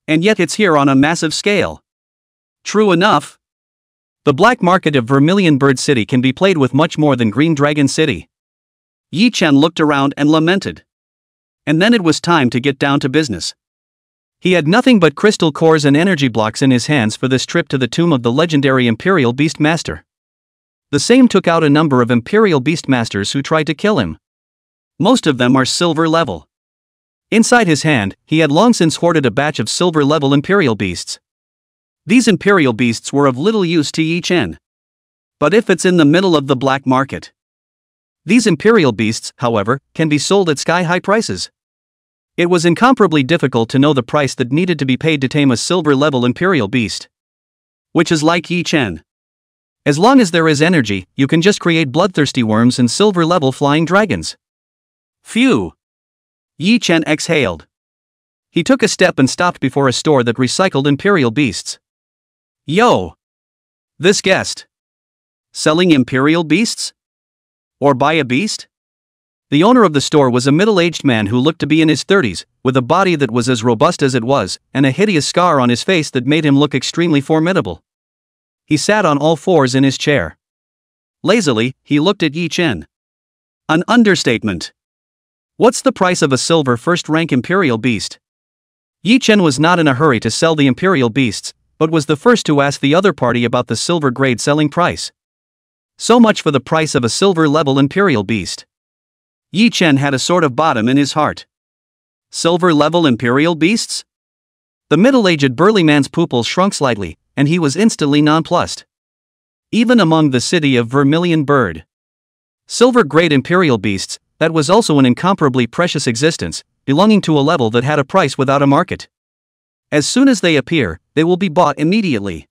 And yet it's here on a massive scale. True enough. The black market of Vermilion Bird City can be played with much more than Green Dragon City. Yi Chen looked around and lamented. And then it was time to get down to business. He had nothing but crystal cores and energy blocks in his hands for this trip to the tomb of the legendary Imperial Beast Master. The same took out a number of Imperial Beast Masters who tried to kill him. Most of them are silver level. Inside his hand, he had long since hoarded a batch of silver level Imperial Beasts. These Imperial Beasts were of little use to Yi Chen. But if it's in the middle of the black market. These Imperial Beasts, however, can be sold at sky-high prices. It was incomparably difficult to know the price that needed to be paid to tame a silver-level Imperial Beast. Which is like Yi Chen. As long as there is energy, you can just create bloodthirsty worms and silver-level flying dragons. Phew! Yi Chen exhaled. He took a step and stopped before a store that recycled Imperial Beasts. Yo! This guest. Selling Imperial Beasts? Or buy a beast? The owner of the store was a middle-aged man who looked to be in his 30s, with a body that was as robust as it was, and a hideous scar on his face that made him look extremely formidable. He sat on all fours in his chair. Lazily, he looked at Yi Chen. An understatement. What's the price of a silver first-rank Imperial Beast? Yi Chen was not in a hurry to sell the Imperial Beasts, but was the first to ask the other party about the silver-grade selling price. So much for the price of a silver-level Imperial Beast. Yi Chen had a sort of bottom in his heart. Silver-level Imperial Beasts? The middle-aged burly man's pupils shrunk slightly, and he was instantly nonplussed. Even among the city of Vermilion Bird. Silver-grade Imperial Beasts, that was also an incomparably precious existence, belonging to a level that had a price without a market. As soon as they appear, they will be bought immediately.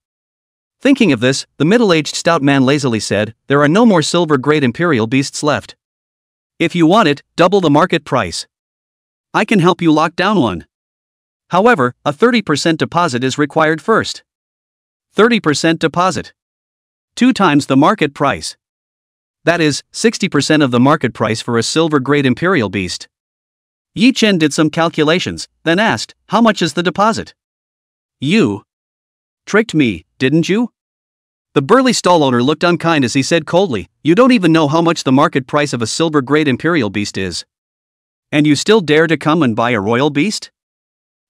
Thinking of this, the middle-aged stout man lazily said, "There are no more silver-grade Imperial Beasts left. If you want it, double the market price. I can help you lock down one. However, a 30% deposit is required first." 30% deposit. 2 times the market price. That is, 60% of the market price for a silver-grade Imperial Beast. Yi Chen did some calculations, then asked, "How much is the deposit?" "You tricked me, didn't you?" The burly stall owner looked unkind as he said coldly, "You don't even know how much the market price of a silver-grade Imperial Beast is. And you still dare to come and buy a royal beast?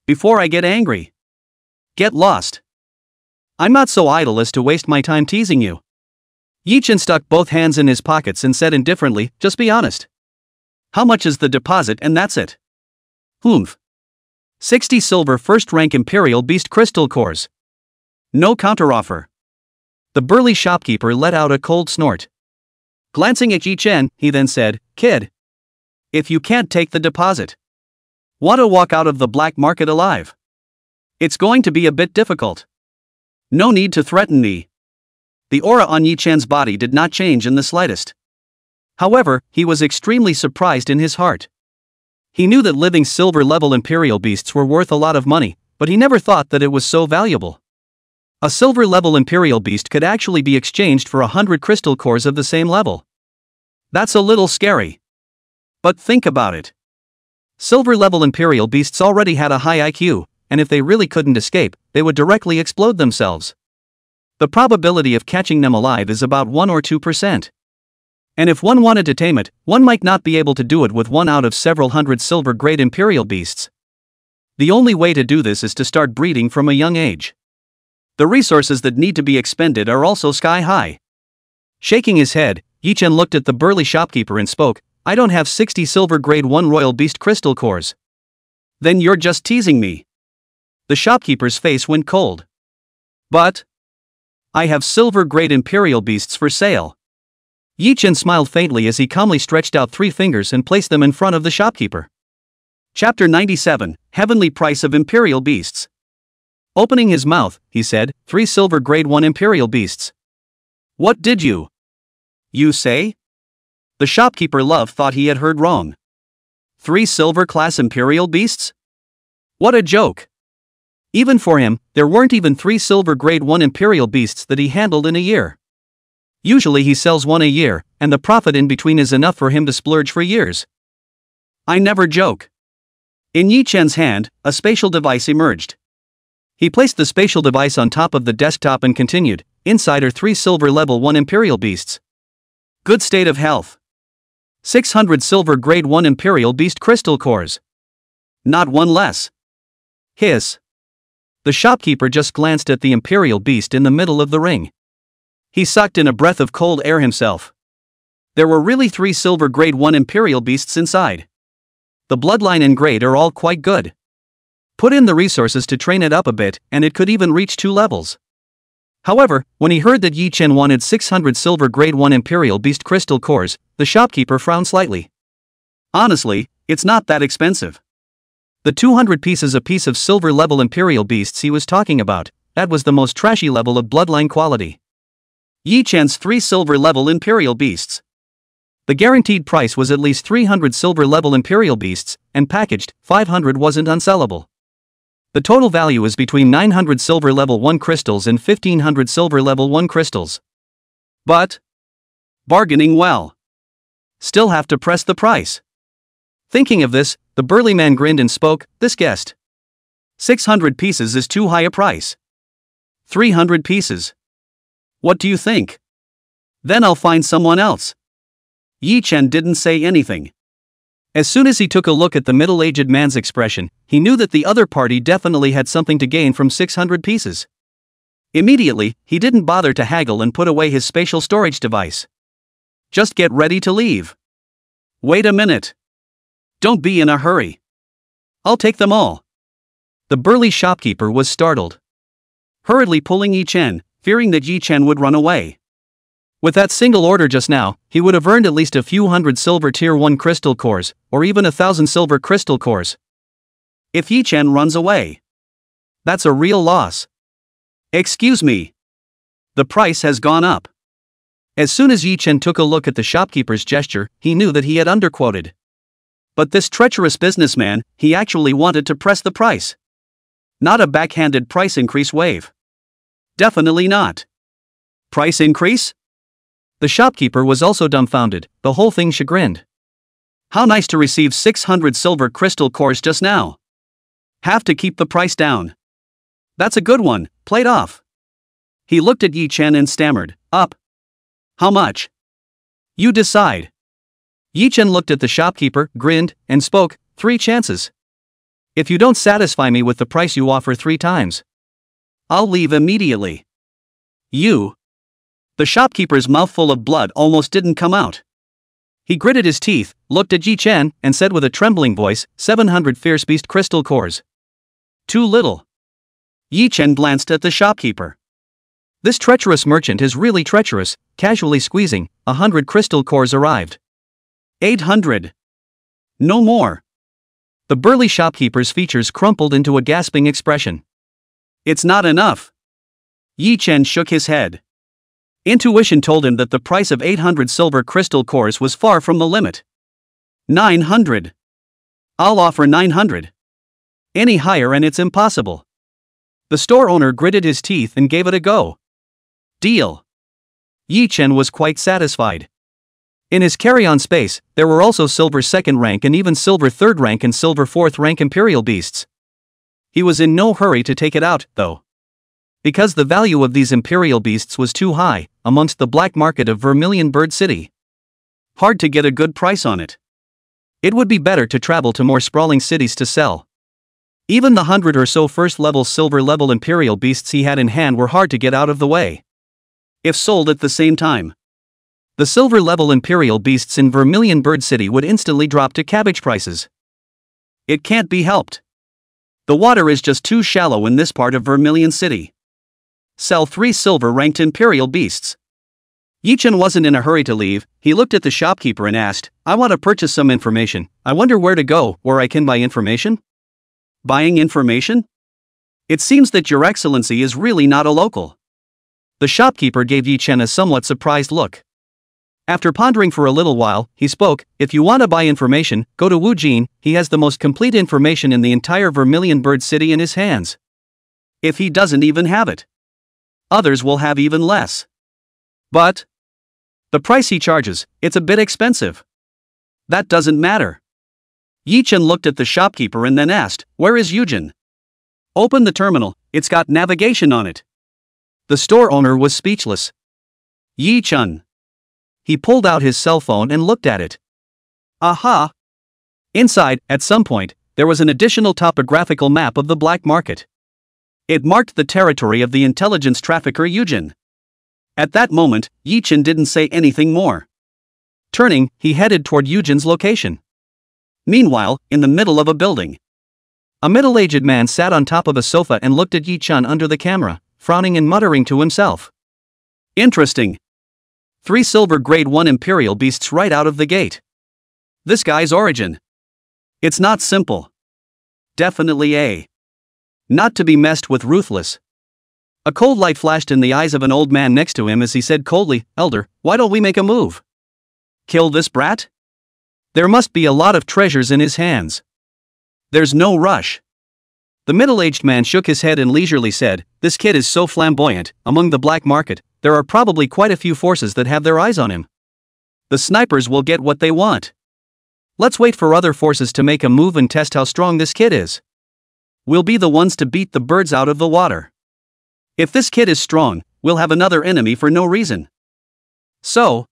Before I get angry. Get lost. I'm not so idle as to waste my time teasing you." Yi Chen stuck both hands in his pockets and said indifferently, "Just be honest. How much is the deposit and that's it?" "Humph. 60 silver first-rank Imperial Beast crystal cores. No counteroffer." The burly shopkeeper let out a cold snort. Glancing at Yi Chen, he then said, "Kid. If you can't take the deposit, want to walk out of the black market alive? It's going to be a bit difficult. No need to threaten me." The aura on Yi Chen's body did not change in the slightest. However, he was extremely surprised in his heart. He knew that living silver-level imperial beasts were worth a lot of money, but he never thought that it was so valuable. A silver-level imperial beast could actually be exchanged for 100 crystal cores of the same level. That's a little scary. But think about it. Silver-level imperial beasts already had a high IQ, and if they really couldn't escape, they would directly explode themselves. The probability of catching them alive is about 1 or 2%. And if one wanted to tame it, one might not be able to do it with one out of several hundred silver-grade imperial beasts. The only way to do this is to start breeding from a young age. The resources that need to be expended are also sky-high. Shaking his head, Yi-Chen looked at the burly shopkeeper and spoke, "I don't have 60 silver-grade 1 royal beast crystal cores." "Then you're just teasing me." The shopkeeper's face went cold. "But I have silver-grade imperial beasts for sale." Yi-Chen smiled faintly as he calmly stretched out 3 fingers and placed them in front of the shopkeeper. Chapter 97, Heavenly Price of Imperial Beasts. Opening his mouth, he said, 3 silver grade 1 imperial beasts. "What did you say?" The shopkeeper thought he had heard wrong. 3 silver class imperial beasts? What a joke. Even for him, there weren't even 3 silver grade 1 imperial beasts that he handled in a year. Usually he sells 1 a year, and the profit in between is enough for him to splurge for years. "I never joke." In Yi-Chen's hand, a spatial device emerged. He placed the spatial device on top of the desktop and continued, "Inside are 3 silver level 1 imperial beasts. Good state of health. 600 silver grade 1 imperial beast crystal cores. Not one less." Hiss. The shopkeeper just glanced at the imperial beast in the middle of the ring. He sucked in a breath of cold air himself. There were really 3 silver grade 1 imperial beasts inside. The bloodline and grade are all quite good. Put in the resources to train it up a bit, and it could even reach 2 levels. However, when he heard that Yi-Chen wanted 600 silver grade 1 imperial beast crystal cores, the shopkeeper frowned slightly. Honestly, it's not that expensive. The 200 pieces apiece of silver level imperial beasts he was talking about, that was the most trashy level of bloodline quality. Yi-Chen's 3 silver level imperial beasts. The guaranteed price was at least 300 silver level imperial beasts, and packaged, 500 wasn't unsellable. The total value is between 900 silver level 1 crystals and 1500 silver level 1 crystals. But bargaining well. Still have to press the price. Thinking of this, the burly man grinned and spoke, "This guest. 600 pieces is too high a price. 300 pieces. What do you think? Then I'll find someone else." Yi-Chen didn't say anything. As soon as he took a look at the middle-aged man's expression, he knew that the other party definitely had something to gain from 600 pieces. Immediately, he didn't bother to haggle and put away his spatial storage device. "Just get ready to leave." "Wait a minute. Don't be in a hurry. I'll take them all." The burly shopkeeper was startled. Hurriedly pulling Yi-Chen, fearing that Yi-Chen would run away. With that single order just now, he would have earned at least a few hundred silver tier 1 crystal cores, or even 1,000 silver crystal cores. If Yi-Chen runs away, that's a real loss. "Excuse me. The price has gone up." As soon as Yi-Chen took a look at the shopkeeper's gesture, he knew that he had underquoted. But this treacherous businessman, he actually wanted to press the price. Not a backhanded price increase wave. Definitely not. Price increase? The shopkeeper was also dumbfounded, the whole thing chagrined. How nice to receive 600 silver crystal cores just now. Have to keep the price down. That's a good one, played off. He looked at Yi-Chen and stammered, "Up. How much?" "You decide." Yi-Chen looked at the shopkeeper, grinned, and spoke, "3 chances. If you don't satisfy me with the price you offer 3 times, I'll leave immediately." "You?" The shopkeeper's mouthful of blood almost didn't come out. He gritted his teeth, looked at Yi-Chen, and said with a trembling voice, 700 fierce beast crystal cores. Too little. Yi-Chen glanced at the shopkeeper. This treacherous merchant is really treacherous. Casually squeezing, 100 crystal cores arrived. 800. No more. The burly shopkeeper's features crumpled into a gasping expression. It's not enough. Yi-Chen shook his head. Intuition told him that the price of 800 silver crystal cores was far from the limit. 900. I'll offer 900. Any higher and it's impossible. The store owner gritted his teeth and gave it a go. Deal. Yi Chen was quite satisfied. In his carry-on space, there were also silver 2nd rank and even silver 3rd rank and silver 4th rank imperial beasts. He was in no hurry to take it out, though, because the value of these imperial beasts was too high amongst the black market of Vermilion Bird City. Hard to get a good price on it. It would be better to travel to more sprawling cities to sell. Even the 100 or so first-level silver-level imperial beasts he had in hand were hard to get out of the way, if sold at the same time. The silver-level imperial beasts in Vermilion Bird City would instantly drop to cabbage prices. It can't be helped. The water is just too shallow in this part of Vermilion City. Sell 3 silver-ranked imperial beasts. Yi Chen wasn't in a hurry to leave. He looked at the shopkeeper and asked, I want to purchase some information. I wonder where to go, where I can buy information? Buying information? It seems that Your Excellency is really not a local. The shopkeeper gave Yi Chen a somewhat surprised look. After pondering for a little while, he spoke, If you want to buy information, go to Wu Jin, he has the most complete information in the entire Vermilion Bird City in his hands. If he doesn't even have it, others will have even less. But the price he charges, it's a bit expensive. That doesn't matter. Yi Chen looked at the shopkeeper and then asked, Where is Yujin? Open the terminal, it's got navigation on it. The store owner was speechless. Yi Chen. He pulled out his cell phone and looked at it. Aha! Inside, at some point, there was an additional topographical map of the black market. It marked the territory of the intelligence trafficker Yujin. At that moment, Yi Chen didn't say anything more. Turning, he headed toward Yujin's location. Meanwhile, in the middle of a building, a middle-aged man sat on top of a sofa and looked at Yi Chen under the camera, frowning and muttering to himself. Interesting. 3 silver grade 1 imperial beasts right out of the gate. This guy's origin. It's not simple. Definitely a not to be messed with ruthless. A cold light flashed in the eyes of an old man next to him as he said coldly, Elder, why don't we make a move? Kill this brat? There must be a lot of treasures in his hands. There's no rush. The middle-aged man shook his head and leisurely said, This kid is so flamboyant, among the black market, there are probably quite a few forces that have their eyes on him. The snipers will get what they want. Let's wait for other forces to make a move and test how strong this kid is. We'll be the ones to beat the birds out of the water. If this kid is strong, we'll have another enemy for no reason. So,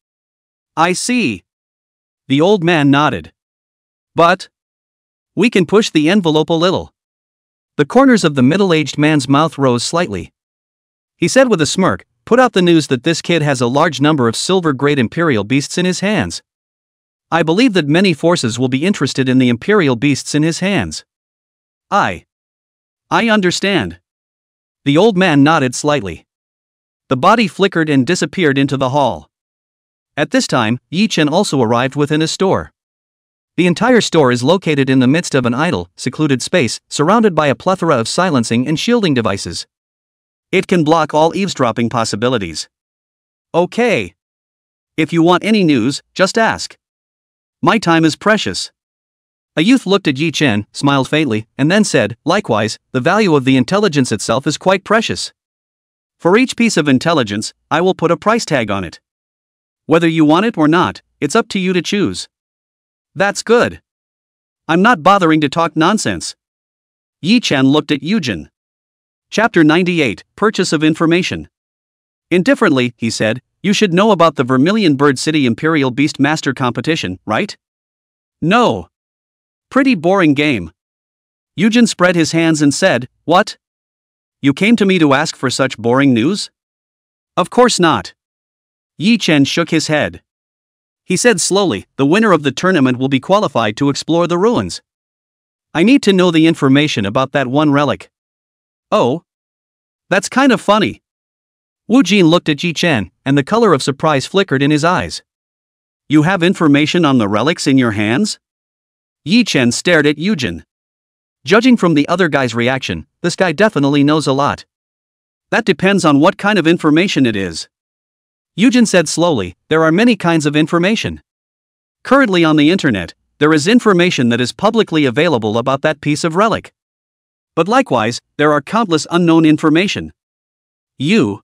I see. The old man nodded. But we can push the envelope a little. The corners of the middle-aged man's mouth rose slightly. He said with a smirk, Put out the news that this kid has a large number of silver-grade imperial beasts in his hands. I believe that many forces will be interested in the imperial beasts in his hands. I understand. The old man nodded slightly. The body flickered and disappeared into the hall. At this time, Yi Chen also arrived within a store. The entire store is located in the midst of an idle, secluded space, surrounded by a plethora of silencing and shielding devices. It can block all eavesdropping possibilities. Okay. If you want any news, just ask. My time is precious. A youth looked at Yi Chen, smiled faintly, and then said, Likewise, the value of the intelligence itself is quite precious. For each piece of intelligence, I will put a price tag on it. Whether you want it or not, it's up to you to choose. That's good. I'm not bothering to talk nonsense. Yi Chen looked at Yujin. Chapter 98, Purchase of Information. Indifferently, he said, You should know about the Vermilion Bird City Imperial Beast Master Competition, right? No. Pretty boring game. Yujin spread his hands and said, What? You came to me to ask for such boring news? Of course not. Yi Chen shook his head. He said slowly, The winner of the tournament will be qualified to explore the ruins. I need to know the information about that one relic. Oh? That's kind of funny. Wu Jin looked at Yi Chen, and the color of surprise flickered in his eyes. You have information on the relics in your hands? Yi Chen stared at Yujin. Judging from the other guy's reaction, this guy definitely knows a lot. That depends on what kind of information it is. Yujin said slowly, There are many kinds of information. Currently on the internet, there is information that is publicly available about that piece of relic. But likewise, there are countless unknown information. You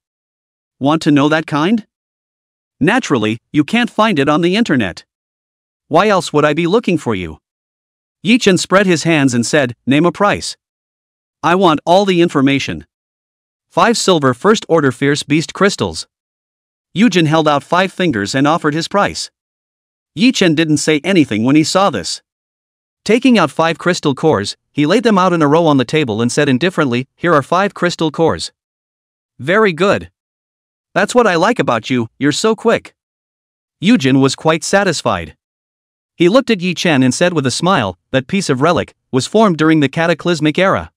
want to know that kind? Naturally, you can't find it on the internet. Why else would I be looking for you? Yi-Chen spread his hands and said, "Name a price. I want all the information." 5 silver first order fierce beast crystals. Yujin held out 5 fingers and offered his price. Yi-Chen didn't say anything when he saw this. Taking out 5 crystal cores, he laid them out in a row on the table and said indifferently, "Here are 5 crystal cores." "Very good. That's what I like about you, you're so quick." Yujin was quite satisfied. He looked at Yi-Chen and said with a smile, "That piece of relic was formed during the Cataclysmic Era.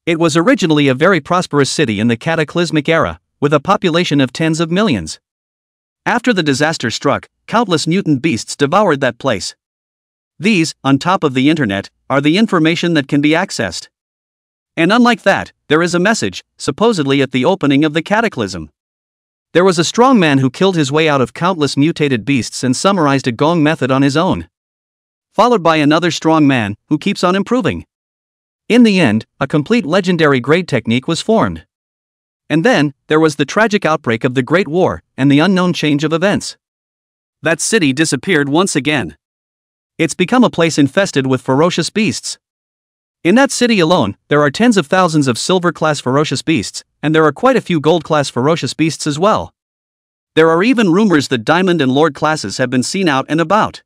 It was originally a very prosperous city in the Cataclysmic Era, with a population of tens of millions. After the disaster struck, countless mutant beasts devoured that place. These, on top of the internet, are the information that can be accessed. And unlike that, there is a message, supposedly at the opening of the Cataclysm. There was a strong man who killed his way out of countless mutated beasts and summarized a Gong method on his own. Followed by another strong man, who keeps on improving. In the end, a complete legendary grade technique was formed. And then, there was the tragic outbreak of the Great War, and the unknown change of events. That city disappeared once again. It's become a place infested with ferocious beasts. In that city alone, there are tens of thousands of silver-class ferocious beasts, and there are quite a few gold-class ferocious beasts as well. There are even rumors that diamond and lord classes have been seen out and about.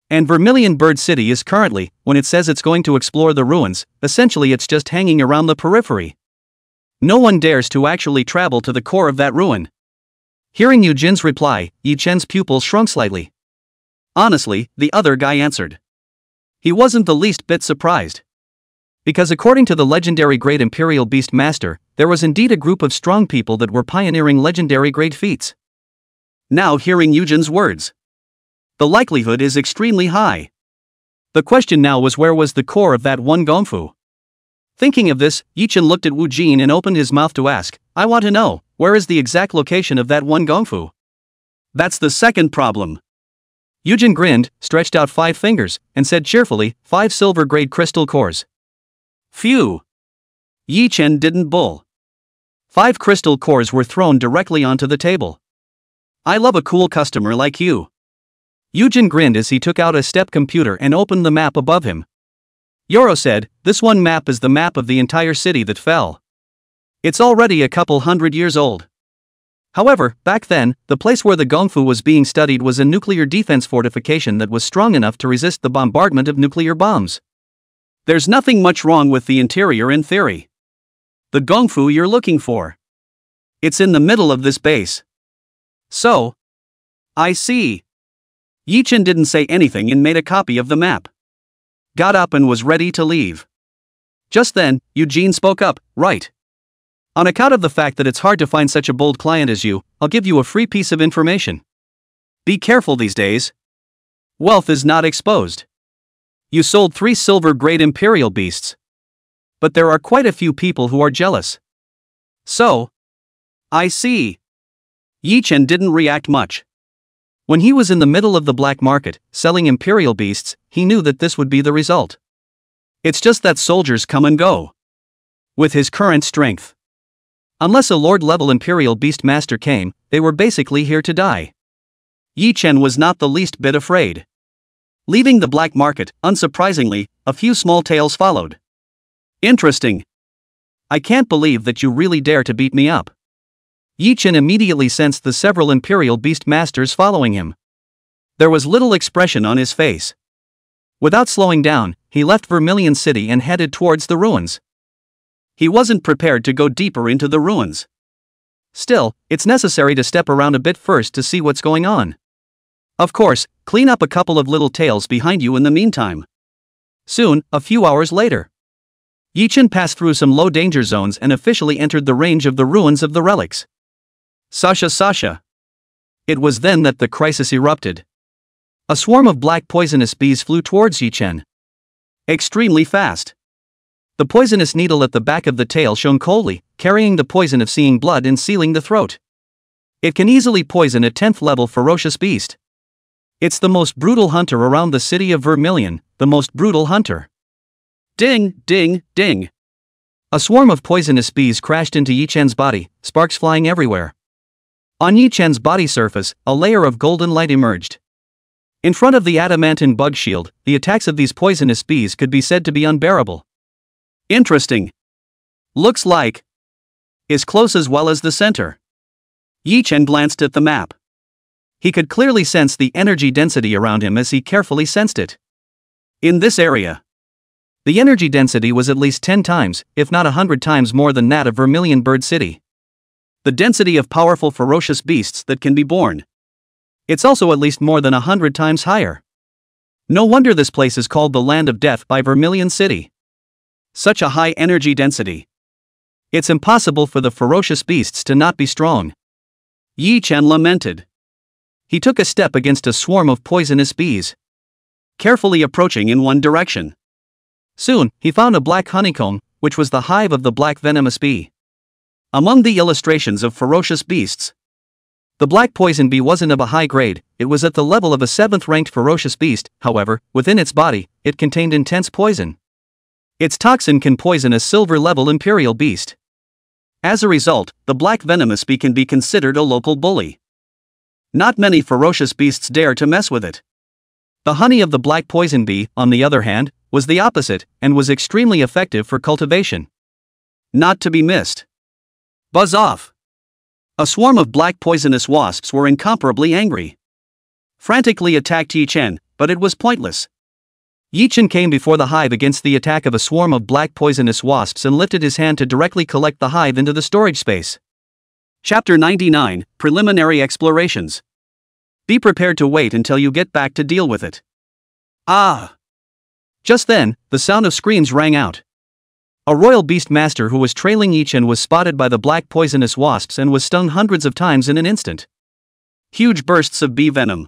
And Vermilion Bird City is currently, when it says it's going to explore the ruins, essentially it's just hanging around the periphery. No one dares to actually travel to the core of that ruin. Hearing Yujin's reply, Yi-Chen's pupils shrunk slightly. Honestly, the other guy answered. He wasn't the least bit surprised. Because according to the legendary Great Imperial Beast Master, there was indeed a group of strong people that were pioneering legendary great feats. Now hearing Yujin's words, the likelihood is extremely high. The question now was, where was the core of that one Gongfu? Thinking of this, Yi-Chen looked at Wu Jin and opened his mouth to ask, "I want to know, where is the exact location of that one Gongfu?" "That's the second problem." Yujin grinned, stretched out 5 fingers, and said cheerfully, 5 silver-grade crystal cores. Phew! Yi-Chen didn't bull. 5 crystal cores were thrown directly onto the table. "I love a cool customer like you." Yujin grinned as he took out a step computer and opened the map above him. Yoro said, "This one map is the map of the entire city that fell. It's already a couple hundred years old. However, back then, the place where the Gongfu was being studied was a nuclear defense fortification that was strong enough to resist the bombardment of nuclear bombs. There's nothing much wrong with the interior in theory. The Gongfu you're looking for. It's in the middle of this base." "So? I see." Yi-Chen didn't say anything and made a copy of the map. Got up and was ready to leave. Just then, Eugene spoke up, "Right. On account of the fact that it's hard to find such a bold client as you, I'll give you a free piece of information. Be careful these days. Wealth is not exposed. You sold 3 silver-grade imperial beasts. But there are quite a few people who are jealous." "So? I see." Yi-Chen didn't react much. When he was in the middle of the black market, selling imperial beasts, he knew that this would be the result. It's just that soldiers come and go. With his current strength. Unless a lord-level imperial beast master came, they were basically here to die. Yi-Chen was not the least bit afraid. Leaving the black market, unsurprisingly, a few small tales followed. "Interesting. I can't believe that you really dare to beat me up." Yi-Chen immediately sensed the several imperial beast masters following him. There was little expression on his face. Without slowing down, he left Vermilion City and headed towards the ruins. He wasn't prepared to go deeper into the ruins. Still, it's necessary to step around a bit first to see what's going on. Of course, clean up a couple of little tales behind you in the meantime. Soon, a few hours later, Yi-Chen passed through some low-danger zones and officially entered the range of the ruins of the relics. Sasha. It was then that the crisis erupted. A swarm of black poisonous bees flew towards Yi-Chen. Extremely fast. The poisonous needle at the back of the tail shone coldly, carrying the poison of seeing blood and sealing the throat. It can easily poison a 10th level ferocious beast. It's the most brutal hunter around the city of Vermilion, the most brutal hunter. Ding, ding, ding. A swarm of poisonous bees crashed into Yi Chen's body, sparks flying everywhere. On Yi Chen's body surface, a layer of golden light emerged. In front of the adamantine bug shield, the attacks of these poisonous bees could be said to be unbearable. Interesting. Looks like is close as well as the center. Yi Chen glanced at the map. He could clearly sense the energy density around him as he carefully sensed it. In this area, the energy density was at least 10 times, if not 100 times more than that of Vermilion Bird City. The density of powerful ferocious beasts that can be born. It's also at least more than 100 times higher. No wonder this place is called the Land of Death by Vermilion City. Such a high energy density. It's impossible for the ferocious beasts to not be strong. Yi Chen lamented. He took a step against a swarm of poisonous bees, carefully approaching in one direction. Soon, he found a black honeycomb, which was the hive of the black venomous bee. Among the illustrations of ferocious beasts, the black poison bee wasn't of a high grade, it was at the level of a 7th-ranked ferocious beast. However, within its body, it contained intense poison. Its toxin can poison a silver-level imperial beast. As a result, the black venomous bee can be considered a local bully. Not many ferocious beasts dare to mess with it. The honey of the black poison bee, on the other hand, was the opposite, and was extremely effective for cultivation. Not to be missed. Buzz off! A swarm of black poisonous wasps were incomparably angry. Frantically attacked Yi Chen, but it was pointless. Yi Chen came before the hive against the attack of a swarm of black poisonous wasps and lifted his hand to directly collect the hive into the storage space. Chapter 99, Preliminary Explorations. Be prepared to wait until you get back to deal with it. Ah! Just then, the sound of screams rang out. A royal beast master who was trailing Yi Chen was spotted by the black poisonous wasps and was stung hundreds of times in an instant. Huge bursts of bee venom.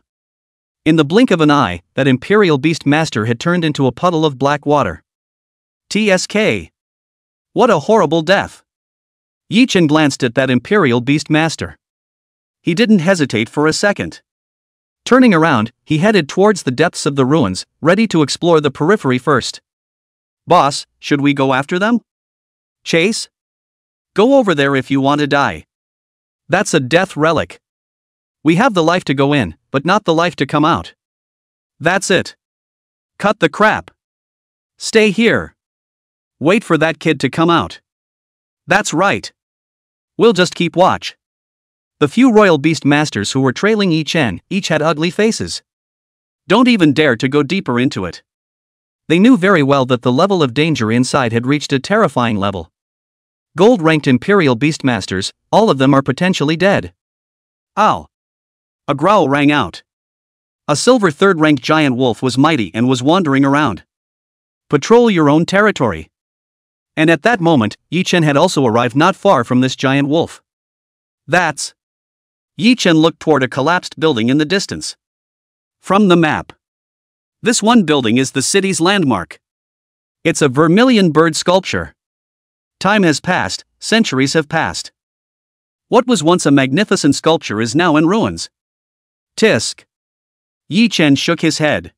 In the blink of an eye, that imperial beast master had turned into a puddle of black water. TSK. What a horrible death. Yi Chen glanced at that imperial beast master. He didn't hesitate for a second. Turning around, he headed towards the depths of the ruins, ready to explore the periphery first. Boss, should we go after them? Chase? Go over there if you want to die. That's a death relic. We have the life to go in, but not the life to come out. That's it. Cut the crap. Stay here. Wait for that kid to come out. That's right. We'll just keep watch. The few royal beast masters who were trailing Yi Chen each had ugly faces. Don't even dare to go deeper into it. They knew very well that the level of danger inside had reached a terrifying level. Gold-ranked imperial beastmasters, all of them are potentially dead. Ow! A growl rang out. A silver 3rd-ranked giant wolf was mighty and was wandering around. Patrol your own territory. And at that moment, Yi Chen had also arrived not far from this giant wolf. That's... Yi Chen looked toward a collapsed building in the distance. From the map. This one building is the city's landmark. It's a vermilion bird sculpture. Time has passed, centuries have passed. What was once a magnificent sculpture is now in ruins. Tisk. Yi Chen shook his head.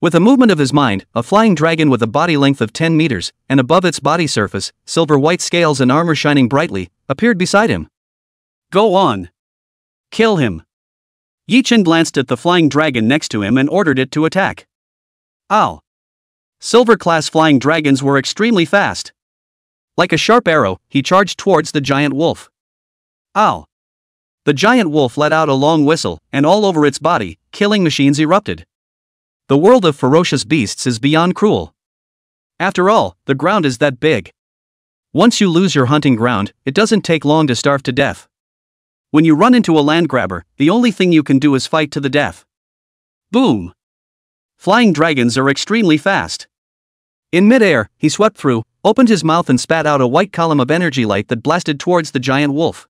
With a movement of his mind, a flying dragon with a body length of 10 meters, and above its body surface, silver-white scales and armor shining brightly, appeared beside him. Go on. Kill him. Yi Chen glanced at the flying dragon next to him and ordered it to attack. Ow. Silver-class flying dragons were extremely fast. Like a sharp arrow, he charged towards the giant wolf. Ow. The giant wolf let out a long whistle, and all over its body, killing machines erupted. The world of ferocious beasts is beyond cruel. After all, the ground is that big. Once you lose your hunting ground, it doesn't take long to starve to death. When you run into a land grabber, the only thing you can do is fight to the death. Boom! Flying dragons are extremely fast. In midair, he swept through, opened his mouth and spat out a white column of energy light that blasted towards the giant wolf.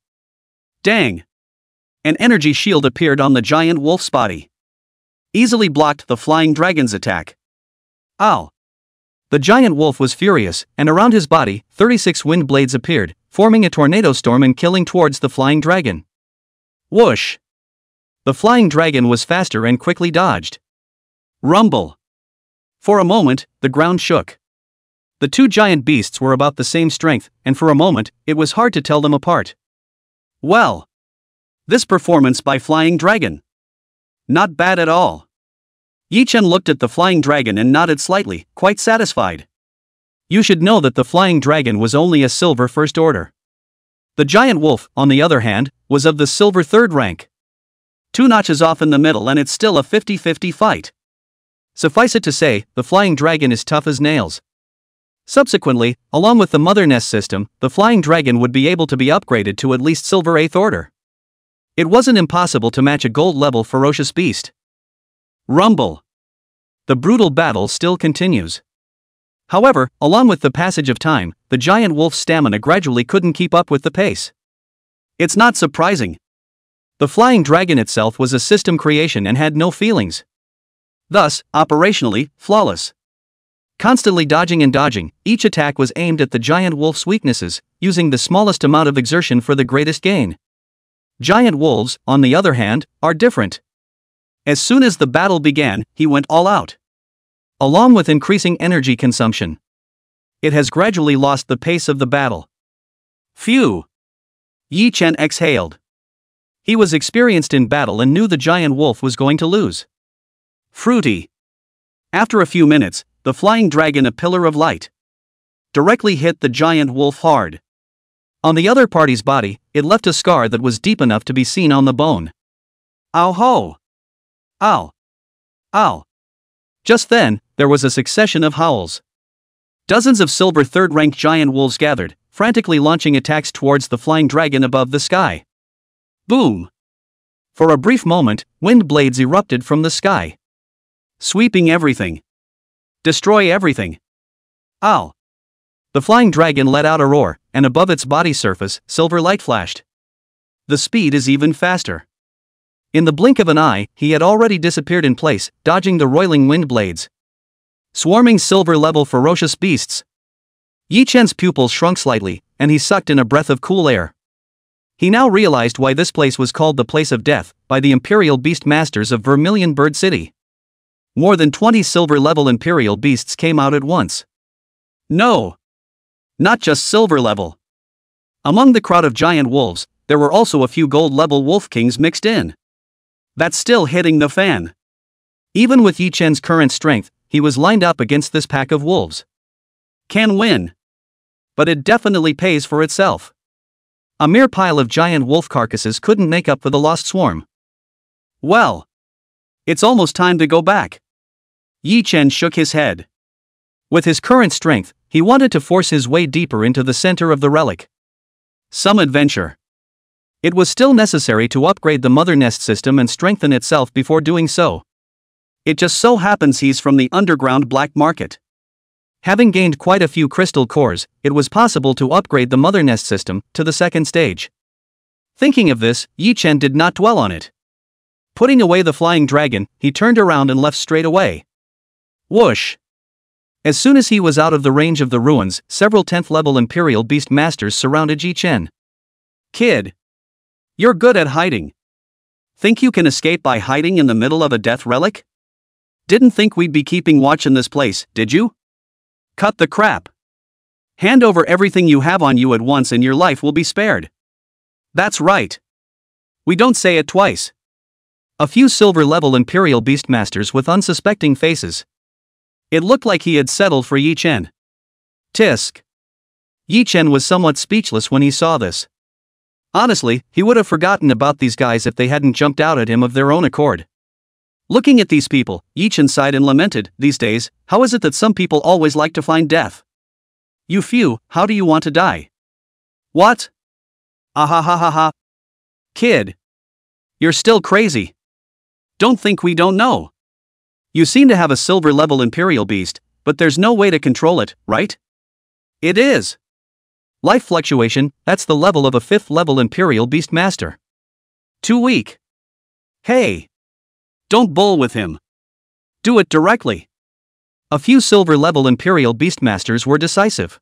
Dang! An energy shield appeared on the giant wolf's body. Easily blocked the flying dragon's attack. Ow! The giant wolf was furious, and around his body, 36 wind blades appeared, forming a tornado storm and killing towards the flying dragon. Whoosh! The flying dragon was faster and quickly dodged. Rumble. For a moment, the ground shook. The two giant beasts were about the same strength, and for a moment, it was hard to tell them apart. Well. This performance by Flying Dragon. Not bad at all. Yi Chen looked at the flying dragon and nodded slightly, quite satisfied. You should know that the flying dragon was only a silver first order. The giant wolf, on the other hand, was of the silver third rank. 2 notches off in the middle and it's still a 50-50 fight. Suffice it to say, the flying dragon is tough as nails. Subsequently, along with the mother nest system, the flying dragon would be able to be upgraded to at least silver 8th order. It wasn't impossible to match a gold level ferocious beast. Rumble. The brutal battle still continues. However, along with the passage of time, the giant wolf's stamina gradually couldn't keep up with the pace. It's not surprising. The flying dragon itself was a system creation and had no feelings. Thus, operationally, flawless. Constantly dodging and dodging, each attack was aimed at the giant wolf's weaknesses, using the smallest amount of exertion for the greatest gain. Giant wolves, on the other hand, are different. As soon as the battle began, he went all out. Along with increasing energy consumption, it has gradually lost the pace of the battle. Phew! Yi Chen exhaled. He was experienced in battle and knew the giant wolf was going to lose. Fruity. After a few minutes, the flying dragon, a pillar of light, directly hit the giant wolf hard. On the other party's body, it left a scar that was deep enough to be seen on the bone. Ow ho! Ow! Ow! Just then, there was a succession of howls. Dozens of silver third-rank giant wolves gathered, frantically launching attacks towards the flying dragon above the sky. Boom! For a brief moment, wind blades erupted from the sky, sweeping everything. Destroy everything. Ow! The flying dragon let out a roar, and above its body surface, silver light flashed. The speed is even faster. In the blink of an eye, he had already disappeared in place, dodging the roiling wind blades. Swarming silver-level ferocious beasts. Yi Chen's pupils shrunk slightly, and he sucked in a breath of cool air. He now realized why this place was called the Place of Death, by the Imperial Beast Masters of Vermilion Bird City. More than 20 silver-level Imperial beasts came out at once. No! Not just silver-level. Among the crowd of giant wolves, there were also a few gold-level wolf kings mixed in. That's still hitting the fan. Even with Yi Chen's current strength, he was lined up against this pack of wolves. Can win. But it definitely pays for itself. A mere pile of giant wolf carcasses couldn't make up for the lost swarm. Well, it's almost time to go back. Yi Chen shook his head. With his current strength, he wanted to force his way deeper into the center of the relic. Some adventure. It was still necessary to upgrade the mother nest system and strengthen itself before doing so. It just so happens he's from the underground black market. Having gained quite a few crystal cores, it was possible to upgrade the mother nest system to the second stage. Thinking of this, Yi Chen did not dwell on it. Putting away the flying dragon, he turned around and left straight away. Whoosh! As soon as he was out of the range of the ruins, several 10th level Imperial Beast Masters surrounded Yi Chen. Kid! You're good at hiding. Think you can escape by hiding in the middle of a death relic? Didn't think we'd be keeping watch in this place, did you? Cut the crap. Hand over everything you have on you at once and your life will be spared. That's right. We don't say it twice. A few silver-level Imperial Beastmasters with unsuspecting faces. It looked like he had settled for Yi Chen. Tisk. Yi Chen was somewhat speechless when he saw this. Honestly, he would have forgotten about these guys if they hadn't jumped out at him of their own accord. Looking at these people, Yi Chen sighed and lamented, these days, how is it that some people always like to find death? You few, how do you want to die? What? Ahahaha. Kid. You're still crazy. Don't think we don't know. You seem to have a silver-level Imperial Beast, but there's no way to control it, right? It is. Life fluctuation, that's the level of a 5th level Imperial Beast Master. Too weak. Hey. Don't bull with him. Do it directly. A few silver-level Imperial Beastmasters were decisive.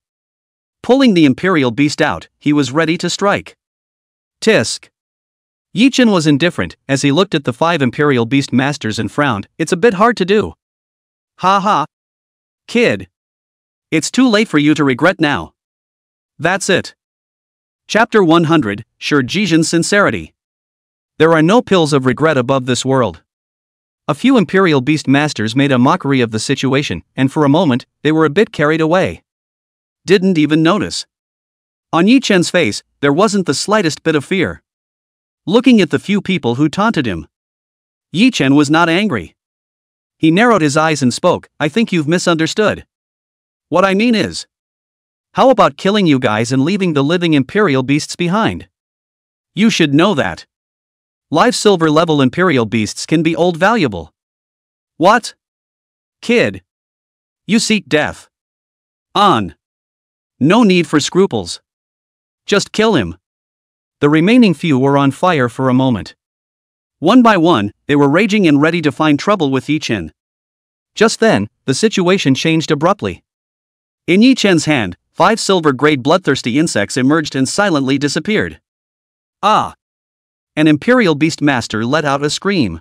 Pulling the Imperial Beast out, he was ready to strike. Tisk. Yi Chen was indifferent as he looked at the 5 Imperial Beast Masters and frowned. It's a bit hard to do. Ha ha. Kid. It's too late for you to regret now. That's it. Chapter 100, Shurjizhan's Sincerity. There are no pills of regret above this world. A few Imperial Beast Masters made a mockery of the situation, and for a moment, they were a bit carried away. Didn't even notice. On Yi Chen's face, there wasn't the slightest bit of fear. Looking at the few people who taunted him, Yi Chen was not angry. He narrowed his eyes and spoke, I think you've misunderstood. What I mean is, how about killing you guys and leaving the living Imperial Beasts behind? You should know that. Live silver level Imperial Beasts can be old valuable. What? Kid. You seek death. On. No need for scruples. Just kill him. The remaining few were on fire for a moment. One by one, they were raging and ready to find trouble with Yi Chen. Just then, the situation changed abruptly. In Yi Chen's hand, 5 silver-grade bloodthirsty insects emerged and silently disappeared. Ah! An Imperial Beast Master let out a scream.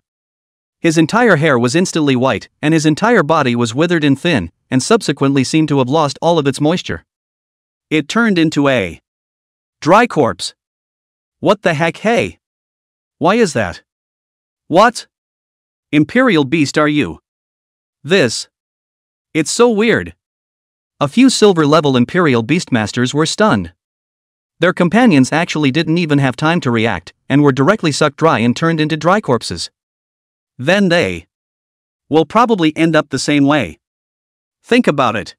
His entire hair was instantly white, and his entire body was withered and thin, and subsequently seemed to have lost all of its moisture. It turned into a dry corpse. What the heck, hey? Why is that? What? Imperial Beast are you? This. It's so weird. A few silver-level Imperial Beastmasters were stunned. Their companions actually didn't even have time to react, and were directly sucked dry and turned into dry corpses. Then they will probably end up the same way. Think about it.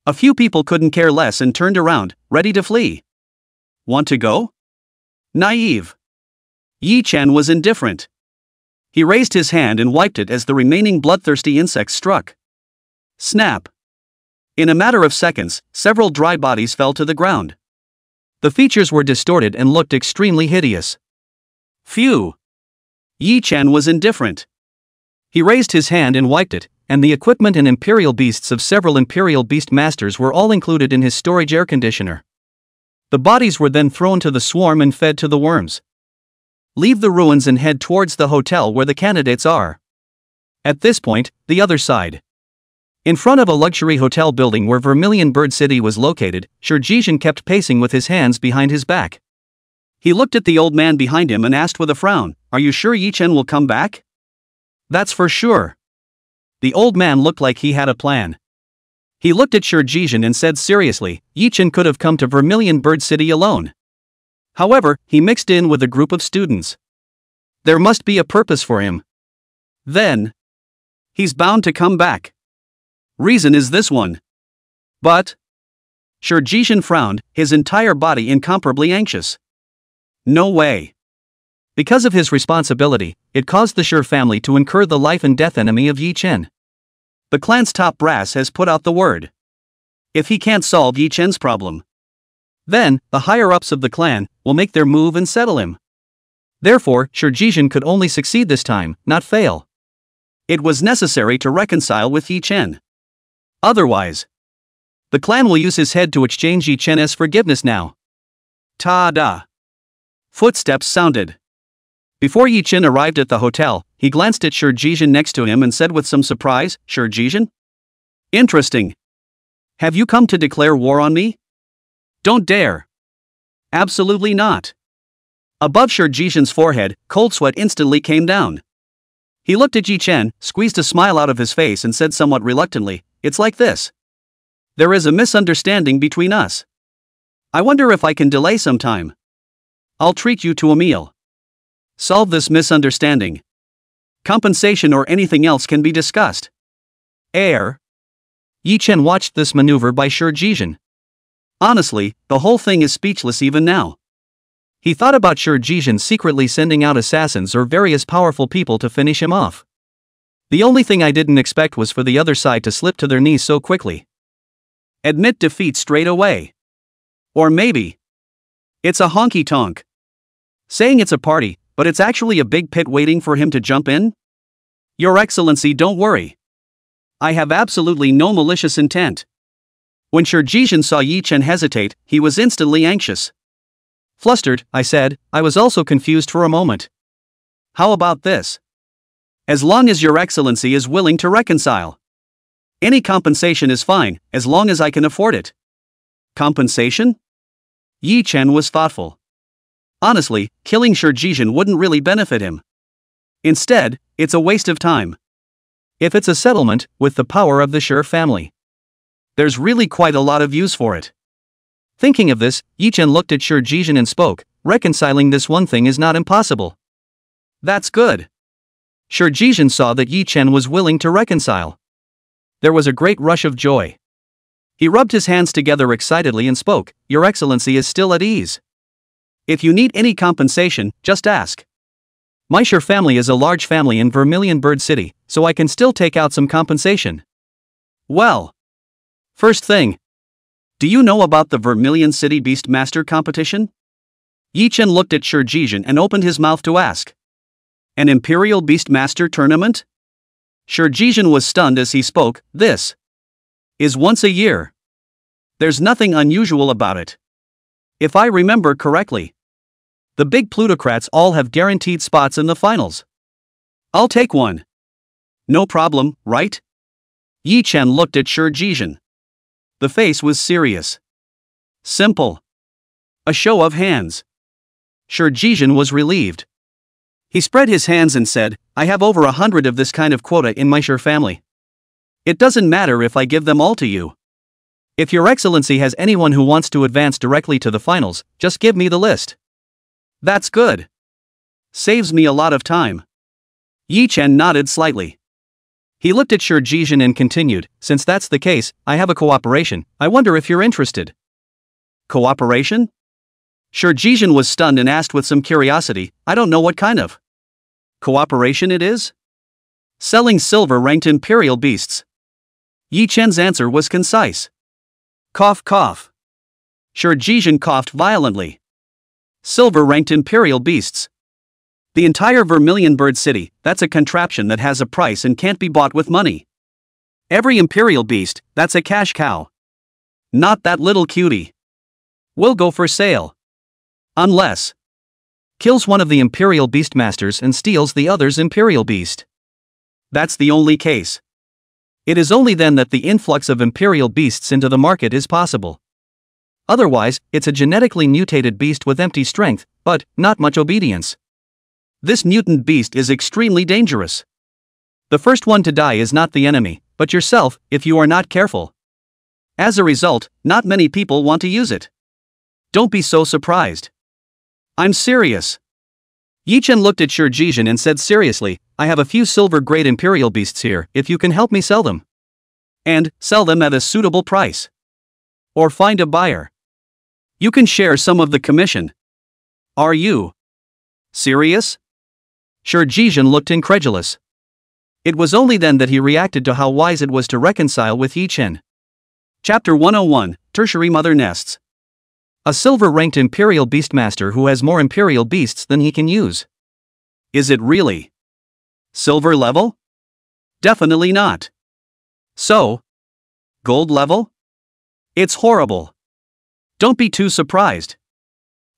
A few people couldn't care less and turned around, ready to flee. Want to go? Naive. Yi Chen was indifferent. He raised his hand and wiped it as the remaining bloodthirsty insects struck. Snap. In a matter of seconds, several dry bodies fell to the ground. The features were distorted and looked extremely hideous. Phew. Yi Chen was indifferent. He raised his hand and wiped it, and the equipment and Imperial Beasts of several Imperial Beast Masters were all included in his storage air conditioner. The bodies were then thrown to the swarm and fed to the worms. Leave the ruins and head towards the hotel where the candidates are. At this point, the other side. In front of a luxury hotel building where Vermilion Bird City was located, Shurjizhan kept pacing with his hands behind his back. He looked at the old man behind him and asked with a frown, Are you sure Yi Chen will come back? That's for sure. The old man looked like he had a plan. He looked at Shurjizhan and said seriously, Yi Chen could have come to Vermilion Bird City alone. However, he mixed in with a group of students. There must be a purpose for him. Then, he's bound to come back. Reason is this one. But Shurjizhan frowned, his entire body incomparably anxious. No way. Because of his responsibility, it caused the Shur family to incur the life and death enemy of Yi Chen. The clan's top brass has put out the word. If he can't solve Yi Chen's problem, then the higher-ups of the clan will make their move and settle him. Therefore, Shurjizhan could only succeed this time, not fail. It was necessary to reconcile with Yi Chen. Otherwise, the clan will use his head to exchange Yi Chen's forgiveness now. Ta-da! Footsteps sounded. Before Yi Chen arrived at the hotel, he glanced at Shurjizhan next to him and said with some surprise, Shurjizhan? Interesting. Have you come to declare war on me? Don't dare. Absolutely not. Above Shurjizhan's forehead, cold sweat instantly came down. He looked at Yi Chen, squeezed a smile out of his face and said somewhat reluctantly, It's like this. There is a misunderstanding between us. I wonder if I can delay some time. I'll treat you to a meal. Solve this misunderstanding. Compensation or anything else can be discussed. Air. Yi Chen watched this maneuver by Shurjizhan. Honestly, the whole thing is speechless even now. He thought about Shurjizhan secretly sending out assassins or various powerful people to finish him off. The only thing I didn't expect was for the other side to slip to their knees so quickly. Admit defeat straight away. Or maybe it's a honky-tonk. Saying it's a party, but it's actually a big pit waiting for him to jump in? Your Excellency, don't worry. I have absolutely no malicious intent. When Shurjizhan saw Yi Chen hesitate, he was instantly anxious. Flustered, I said, I was also confused for a moment. How about this? As long as Your Excellency is willing to reconcile. Any compensation is fine, as long as I can afford it. Compensation? Yi Chen was thoughtful. Honestly, killing Shurjizhen wouldn't really benefit him. Instead, it's a waste of time. If it's a settlement, with the power of the Shur family, there's really quite a lot of use for it. Thinking of this, Yi Chen looked at Shurjizhen and spoke, reconciling this one thing is not impossible. That's good. Shurjizhen saw that Yi Chen was willing to reconcile. There was a great rush of joy. He rubbed his hands together excitedly and spoke, Your Excellency is still at ease. If you need any compensation, just ask. My Shur family is a large family in Vermilion Bird City, so I can still take out some compensation. Well. First thing. Do you know about the Vermilion City Beast Master competition? Yi Chen looked at Shurjizhen and opened his mouth to ask. An Imperial Beast Master tournament? Shurjizhen was stunned as he spoke, this is once a year. There's nothing unusual about it. If I remember correctly, the big plutocrats all have guaranteed spots in the finals. I'll take one. No problem, right? Yi Chen looked at Shurjizhen. The face was serious. Simple. A show of hands. Shurjizhen was relieved. He spread his hands and said, I have over 100 of this kind of quota in my Shur family. It doesn't matter if I give them all to you. If Your Excellency has anyone who wants to advance directly to the finals, just give me the list. That's good. Saves me a lot of time. Yi Chen nodded slightly. He looked at Shurjizhen and continued, since that's the case, I have a cooperation, I wonder if you're interested. Cooperation? Shurjizhen was stunned and asked with some curiosity, I don't know what kind of cooperation it is? Selling silver-ranked Imperial beasts. Yi Chen's answer was concise. Cough cough. Shurjizhen coughed violently. Silver-ranked Imperial beasts. The entire Vermilion Bird City, that's a contraption that has a price and can't be bought with money. Every Imperial beast, that's a cash cow. Not that little cutie. Will go for sale. Unless kills one of the Imperial Beastmasters and steals the other's Imperial Beast. That's the only case. It is only then that the influx of Imperial beasts into the market is possible. Otherwise, it's a genetically mutated beast with empty strength, but not much obedience. This mutant beast is extremely dangerous. The first one to die is not the enemy, but yourself, if you are not careful. As a result, not many people want to use it. Don't be so surprised. I'm serious. Yi Chen looked at Shurjizhen and said seriously, I have a few silver-grade Imperial beasts here, if you can help me sell them. And, sell them at a suitable price. Or find a buyer. You can share some of the commission. Are you serious? Shurjizhen looked incredulous. It was only then that he reacted to how wise it was to reconcile with Yi Chen. Chapter 101, Tertiary Mother Nests. A silver-ranked Imperial Beastmaster who has more Imperial beasts than he can use. Is it really silver level? Definitely not. So, gold level? It's horrible. Don't be too surprised.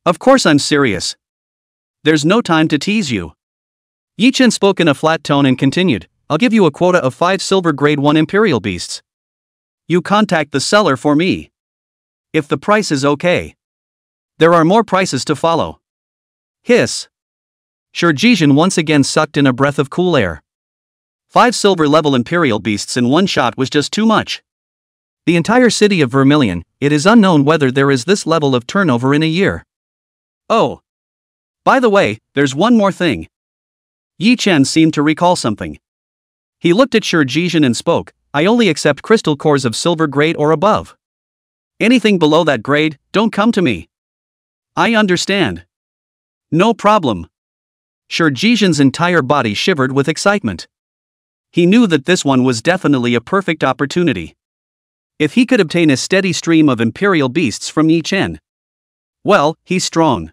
Of course I'm serious. There's no time to tease you. Yi Chen spoke in a flat tone and continued, I'll give you a quota of 5 silver grade 1 Imperial beasts. You contact the seller for me. If the price is okay. There are more prices to follow. Hiss. Shurjizhen once again sucked in a breath of cool air. 5 silver level Imperial beasts in one shot was just too much. The entire city of Vermilion, it is unknown whether there is this level of turnover in a year. Oh. By the way, there's one more thing. Yi Chen seemed to recall something. He looked at Shurjizhen and spoke, I only accept crystal cores of silver grade or above. Anything below that grade, don't come to me. I understand. No problem. Shurjizhen's entire body shivered with excitement. He knew that this one was definitely a perfect opportunity. If he could obtain a steady stream of Imperial beasts from Yi Chen. Well, he's strong.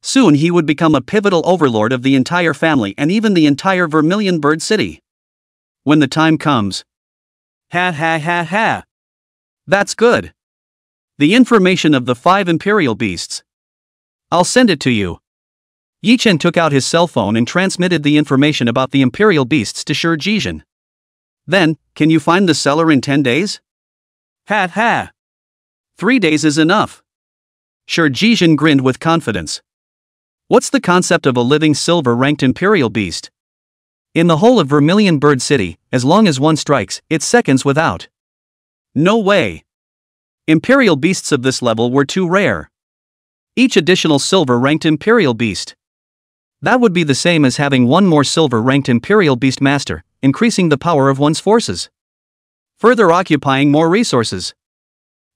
Soon he would become a pivotal overlord of the entire family and even the entire Vermilion Bird City. When the time comes. Ha ha ha ha. That's good. The information of the 5 Imperial beasts. I'll send it to you. Yi Chen took out his cell phone and transmitted the information about the imperial beasts to Shi Jizhen. Then, can you find the seller in 10 days? Ha ha. 3 days is enough. Shi Jizhen grinned with confidence. What's the concept of a living silver-ranked imperial beast? In the whole of Vermilion Bird City, as long as one strikes, it's seconds without. No way. Imperial beasts of this level were too rare. Each additional silver-ranked imperial beast. That would be the same as having one more silver-ranked imperial beast master, increasing the power of one's forces. Further occupying more resources.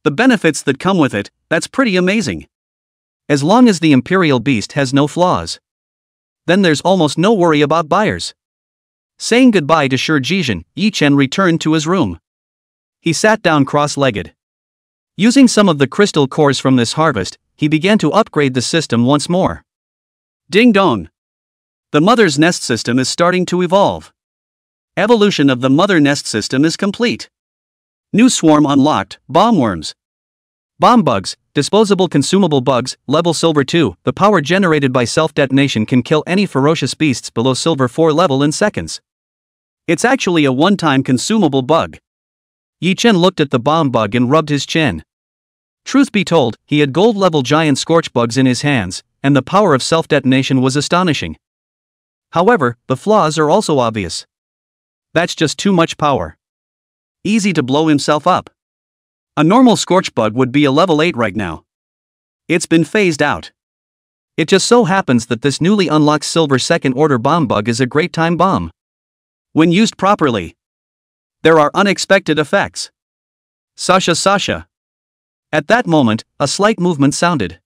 The benefits that come with it, that's pretty amazing. As long as the imperial beast has no flaws. Then there's almost no worry about buyers. Saying goodbye to Shi Jizhen, Yi Chen returned to his room. He sat down cross-legged. Using some of the crystal cores from this harvest, he began to upgrade the system once more. Ding dong! The mother's nest system is starting to evolve. Evolution of the mother nest system is complete. New swarm unlocked, bomb worms. Bomb bugs, disposable consumable bugs, level silver 2, the power generated by self-detonation can kill any ferocious beasts below silver 4 level in seconds. It's actually a one-time consumable bug. Yi Chen looked at the bomb bug and rubbed his chin. Truth be told, he had gold-level giant scorch bugs in his hands, and the power of self-detonation was astonishing. However, the flaws are also obvious. That's just too much power. Easy to blow himself up. A normal scorch bug would be a level 8 right now. It's been phased out. It just so happens that this newly unlocked silver second order bomb bug is a great time bomb. When used properly, there are unexpected effects. Sasha. At that moment, a slight movement sounded.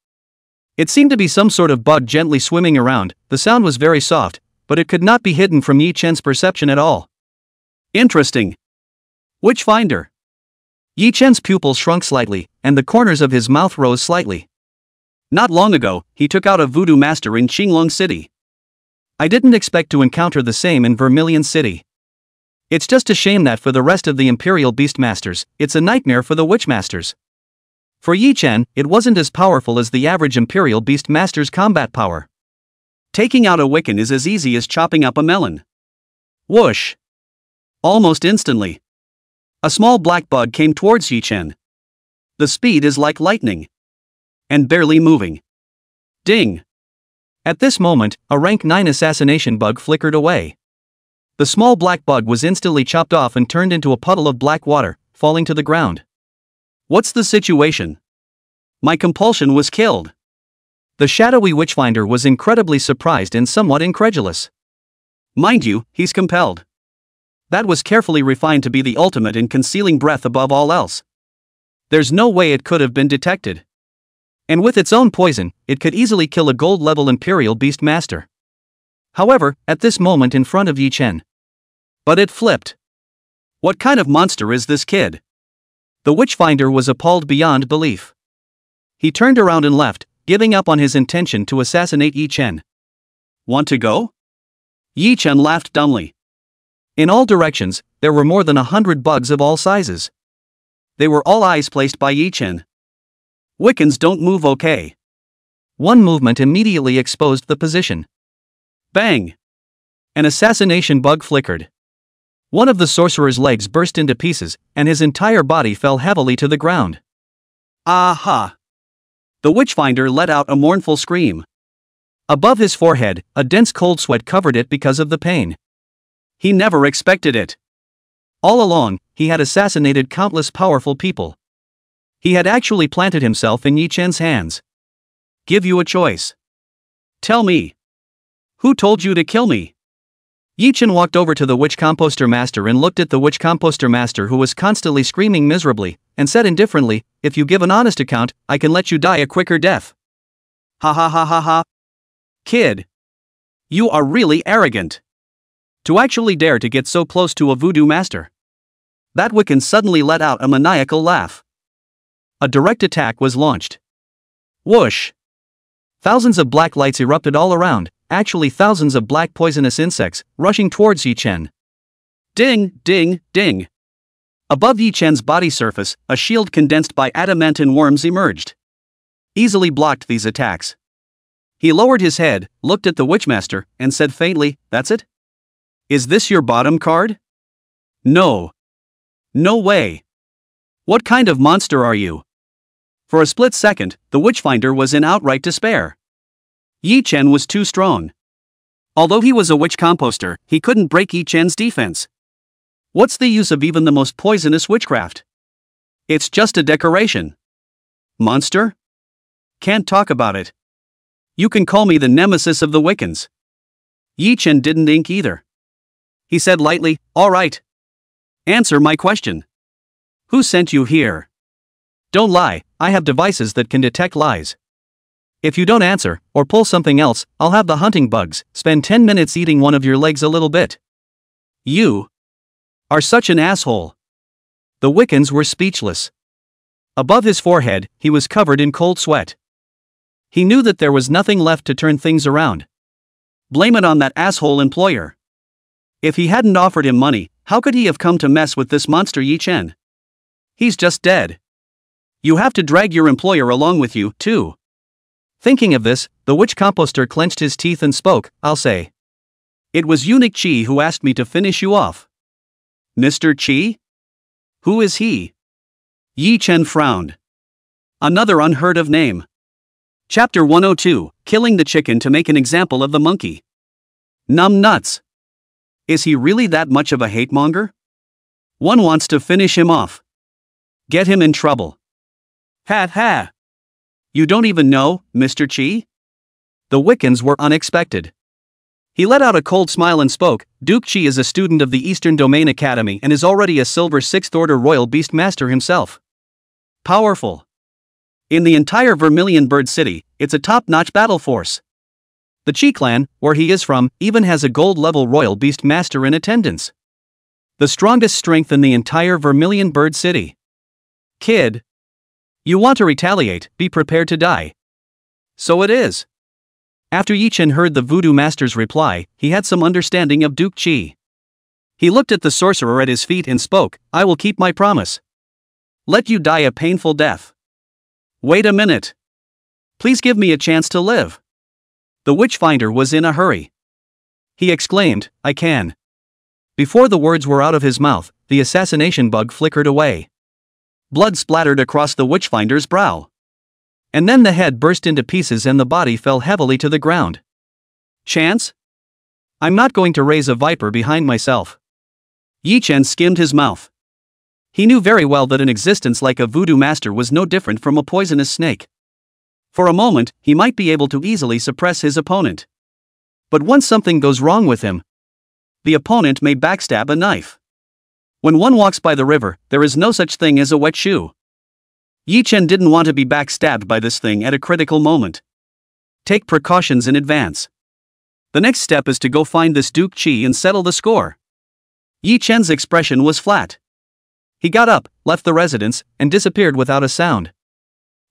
It seemed to be some sort of bug gently swimming around. The sound was very soft, but it could not be hidden from Yi Chen's perception at all. Interesting. Witchfinder. Yi Chen's pupils shrunk slightly, and the corners of his mouth rose slightly. Not long ago, he took out a voodoo master in Qinglong City. I didn't expect to encounter the same in Vermilion City. It's just a shame that for the rest of the Imperial Beastmasters, it's a nightmare for the Witchmasters. For Yi Chen, it wasn't as powerful as the average Imperial Beastmaster's combat power. Taking out a Wiccan is as easy as chopping up a melon. Whoosh! Almost instantly, a small black bug came towards Yi Chen. The speed is like lightning. And barely moving. Ding! At this moment, a rank 9 assassination bug flickered away. The small black bug was instantly chopped off and turned into a puddle of black water, falling to the ground. What's the situation? My compulsion was killed. The shadowy Witchfinder was incredibly surprised and somewhat incredulous. Mind you, he's compelled. That was carefully refined to be the ultimate in concealing breath above all else. There's no way it could have been detected. And with its own poison, it could easily kill a gold-level Imperial Beast Master. However, at this moment in front of Yi Chen. But it flipped. What kind of monster is this kid? The Witchfinder was appalled beyond belief. He turned around and left, giving up on his intention to assassinate Yi Chen. Want to go? Yi Chen laughed dumbly. In all directions, there were more than 100 bugs of all sizes. They were all eyes placed by Yi Chen. Wiccans don't move okay. One movement immediately exposed the position. Bang! An assassination bug flickered. One of the sorcerer's legs burst into pieces, and his entire body fell heavily to the ground. Aha! The Witchfinder let out a mournful scream. Above his forehead, a dense cold sweat covered it because of the pain. He never expected it. All along, he had assassinated countless powerful people. He had actually planted himself in Yi Chen's hands. Give you a choice. Tell me. Who told you to kill me? Yi Chen walked over to the Witch Composter Master and looked at the Witch Composter Master, who was constantly screaming miserably, and said indifferently, "If you give an honest account, I can let you die a quicker death." Ha ha ha ha ha. Kid. You are really arrogant. To actually dare to get so close to a voodoo master. That Wiccan suddenly let out a maniacal laugh. A direct attack was launched. Whoosh! Thousands of black lights erupted all around, actually thousands of black poisonous insects, rushing towards Yi Chen. Ding, ding, ding! Above Yi Chen's body surface, a shield condensed by adamantine worms emerged. Easily blocked these attacks. He lowered his head, looked at the Witchmaster, and said faintly, "That's it? Is this your bottom card?" "No. No way. What kind of monster are you?" For a split second, the Witchfinder was in outright despair. Yi Chen was too strong. Although he was a witch composter, he couldn't break Yi Chen's defense. What's the use of even the most poisonous witchcraft? It's just a decoration. Monster? Can't talk about it. You can call me the nemesis of the Wiccans. Yi Chen didn't ink either. He said lightly, "All right. Answer my question. Who sent you here?" "Don't lie, I have devices that can detect lies. If you don't answer, or pull something else, I'll have the hunting bugs spend 10 minutes eating one of your legs a little bit." "You are such an asshole." The Wiccans were speechless. Above his forehead, he was covered in cold sweat. He knew that there was nothing left to turn things around. Blame it on that asshole employer. If he hadn't offered him money, how could he have come to mess with this monster Yi Chen? He's just dead. You have to drag your employer along with you, too. Thinking of this, the witch composter clenched his teeth and spoke, "I'll say. It was Eunuch Chi who asked me to finish you off." "Mr. Chi? Who is he?" Yi Chen frowned. Another unheard of name. Chapter 102, Killing the Chicken to Make an Example of the Monkey. Numb nuts. Is he really that much of a hate-monger? One wants to finish him off. Get him in trouble. Ha ha. You don't even know, Mr. Chi? The Wiccans were unexpected. He let out a cold smile and spoke, "Duke Chi is a student of the Eastern Domain Academy and is already a Silver 6th Order Royal Beast Master himself. Powerful. In the entire Vermilion Bird City, it's a top-notch battle force. The Chi clan, where he is from, even has a gold-level Royal Beast Master in attendance. The strongest strength in the entire Vermilion Bird City. Kid. You want to retaliate, be prepared to die." So it is. After Yi Chen heard the Voodoo Master's reply, he had some understanding of Duke Chi. He looked at the sorcerer at his feet and spoke, "I will keep my promise. Let you die a painful death." "Wait a minute. Please give me a chance to live." The Witchfinder was in a hurry. He exclaimed, "I can." Before the words were out of his mouth, the assassination bug flickered away. Blood splattered across the Witchfinder's brow. And then the head burst into pieces and the body fell heavily to the ground. "Chance? I'm not going to raise a viper behind myself." Yi Chen skimmed his mouth. He knew very well that an existence like a voodoo master was no different from a poisonous snake. For a moment, he might be able to easily suppress his opponent. But once something goes wrong with him, the opponent may backstab a knife. When one walks by the river, there is no such thing as a wet shoe. Yi Chen didn't want to be backstabbed by this thing at a critical moment. Take precautions in advance. The next step is to go find this Duke Chi and settle the score. Yi Chen's expression was flat. He got up, left the residence, and disappeared without a sound.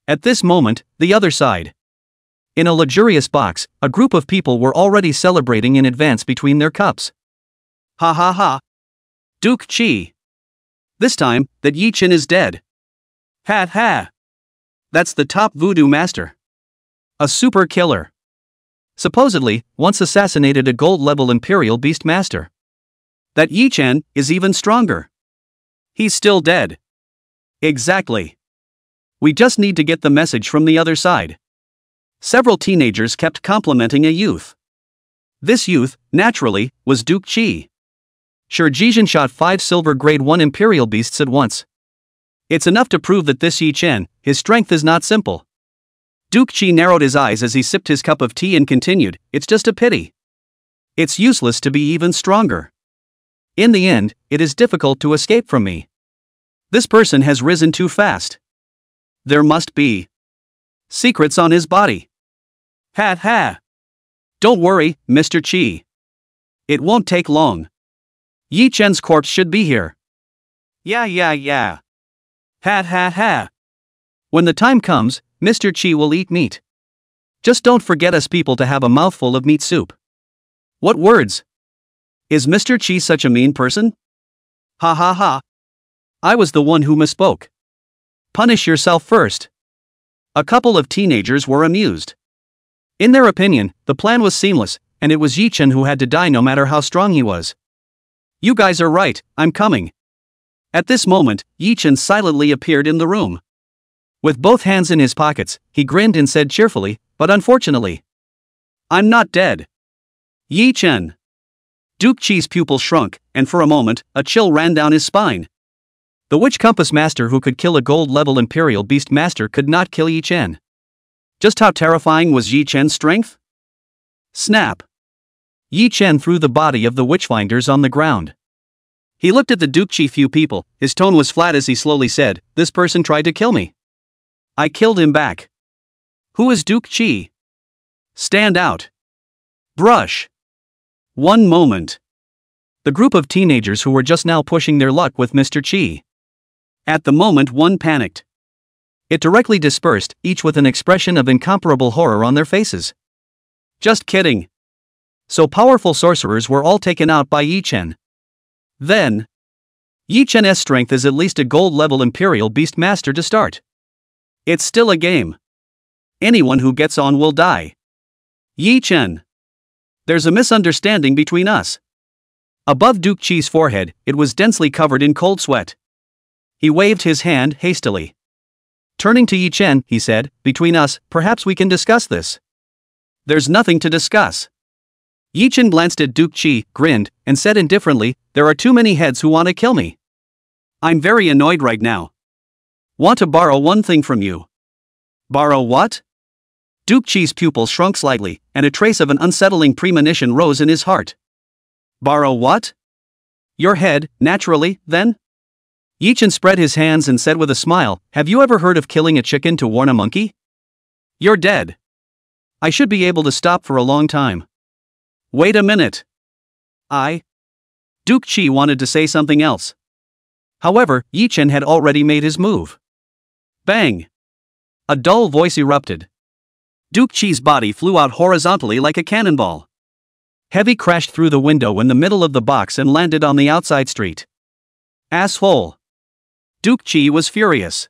At this moment, the other side. In a luxurious box, a group of people were already celebrating in advance between their cups. Ha ha ha. Duke Chi. This time, that Yi Chen is dead. Ha ha. That's the top voodoo master. A super killer. Supposedly, once assassinated a gold-level Imperial Beast Master. That Yi Chen is even stronger. He's still dead. Exactly. We just need to get the message from the other side. Several teenagers kept complimenting a youth. This youth, naturally, was Duke Chi. Sure, Jijin shot 5 silver grade 1 Imperial Beasts at once. It's enough to prove that this Yi Chen, his strength is not simple. Duke Chi narrowed his eyes as he sipped his cup of tea and continued, "It's just a pity. It's useless to be even stronger. In the end, it is difficult to escape from me. This person has risen too fast. There must be secrets on his body. Ha ha. Don't worry, Mr. Chi. It won't take long. Yi Chen's corpse should be here. Yeah. Ha ha ha. When the time comes, Mr. Chi will eat meat. Just don't forget us people to have a mouthful of meat soup." What words? Is Mr. Chi such a mean person? Ha ha ha. I was the one who misspoke. Punish yourself first. A couple of teenagers were amused. In their opinion, the plan was seamless, and it was Yi Chen who had to die no matter how strong he was. You guys are right, I'm coming. At this moment, Yi Chen silently appeared in the room. With both hands in his pockets, he grinned and said cheerfully, but unfortunately, I'm not dead. Yi Chen. Duke Chi's pupil shrunk, and for a moment, a chill ran down his spine. The witch compass master who could kill a gold-level imperial beast master could not kill Yi Chen. Just how terrifying was Yi Chen's strength? Snap. Yi Chen threw the body of the witchfinders on the ground. He looked at the Duke Chi few people, his tone was flat as he slowly said, this person tried to kill me. I killed him back. Who is Duke Chi? Stand out. Brush. One moment. The group of teenagers who were just now pushing their luck with Mr. Chi. At the moment one panicked. It directly dispersed, each with an expression of incomparable horror on their faces. Just kidding. So powerful sorcerers were all taken out by Yi Chen. Then, Yi Chen's strength is at least a gold-level imperial beast master to start. It's still a game. Anyone who gets on will die. Yi Chen. There's a misunderstanding between us. Above Duke Chi's forehead, it was densely covered in cold sweat. He waved his hand hastily. Turning to Yi Chen, he said, between us, perhaps we can discuss this. There's nothing to discuss. Yi Chen glanced at Duke Chi, grinned, and said indifferently, there are too many heads who want to kill me. I'm very annoyed right now. Want to borrow one thing from you. Borrow what? Duke Chi's pupil shrunk slightly, and a trace of an unsettling premonition rose in his heart. Borrow what? Your head, naturally, then? Yi Chen spread his hands and said with a smile, have you ever heard of killing a chicken to warn a monkey? You're dead. I should be able to stop for a long time. Wait a minute. Duke Chi wanted to say something else. However, Yi Chen had already made his move. Bang! A dull voice erupted. Duke Chi's body flew out horizontally like a cannonball. Heavy crashed through the window in the middle of the box and landed on the outside street. Asshole! Duke Chi was furious.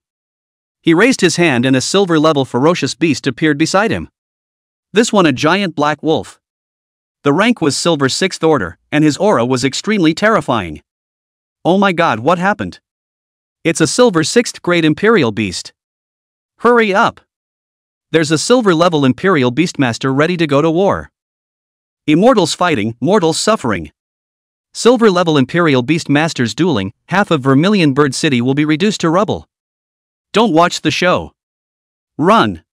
He raised his hand and a silver-level ferocious beast appeared beside him. This one a giant black wolf. The rank was Silver 6th Order, and his aura was extremely terrifying. Oh my god, what happened? It's a Silver 6th grade Imperial Beast. Hurry up! There's a silver-level Imperial Beastmaster ready to go to war. Immortals fighting, mortals suffering. Silver-level Imperial Beastmasters dueling, half of Vermilion Bird City will be reduced to rubble. Don't watch the show. Run!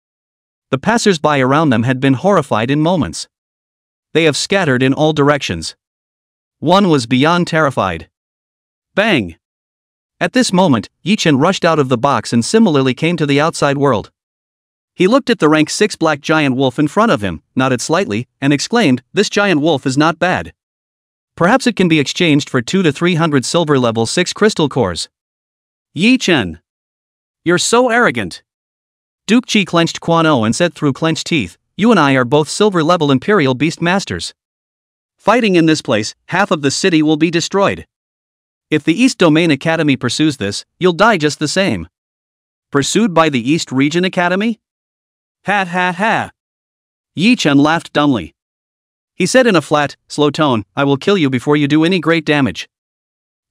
The passers-by around them had been horrified in moments. They have scattered in all directions. One was beyond terrified. Bang! At this moment, Yi Chen rushed out of the box and similarly came to the outside world. He looked at the rank 6 black giant wolf in front of him, nodded slightly, and exclaimed, this giant wolf is not bad. Perhaps it can be exchanged for 200 to 300 silver level 6 crystal cores. Yi Chen. You're so arrogant. Duke Chi clenched Quan O and said through clenched teeth, you and I are both silver-level Imperial Beast Masters. Fighting in this place, half of the city will be destroyed. If the East Domain Academy pursues this, you'll die just the same. Pursued by the East Region Academy? Ha ha ha. Yi Chen laughed dumbly. He said in a flat, slow tone, I will kill you before you do any great damage.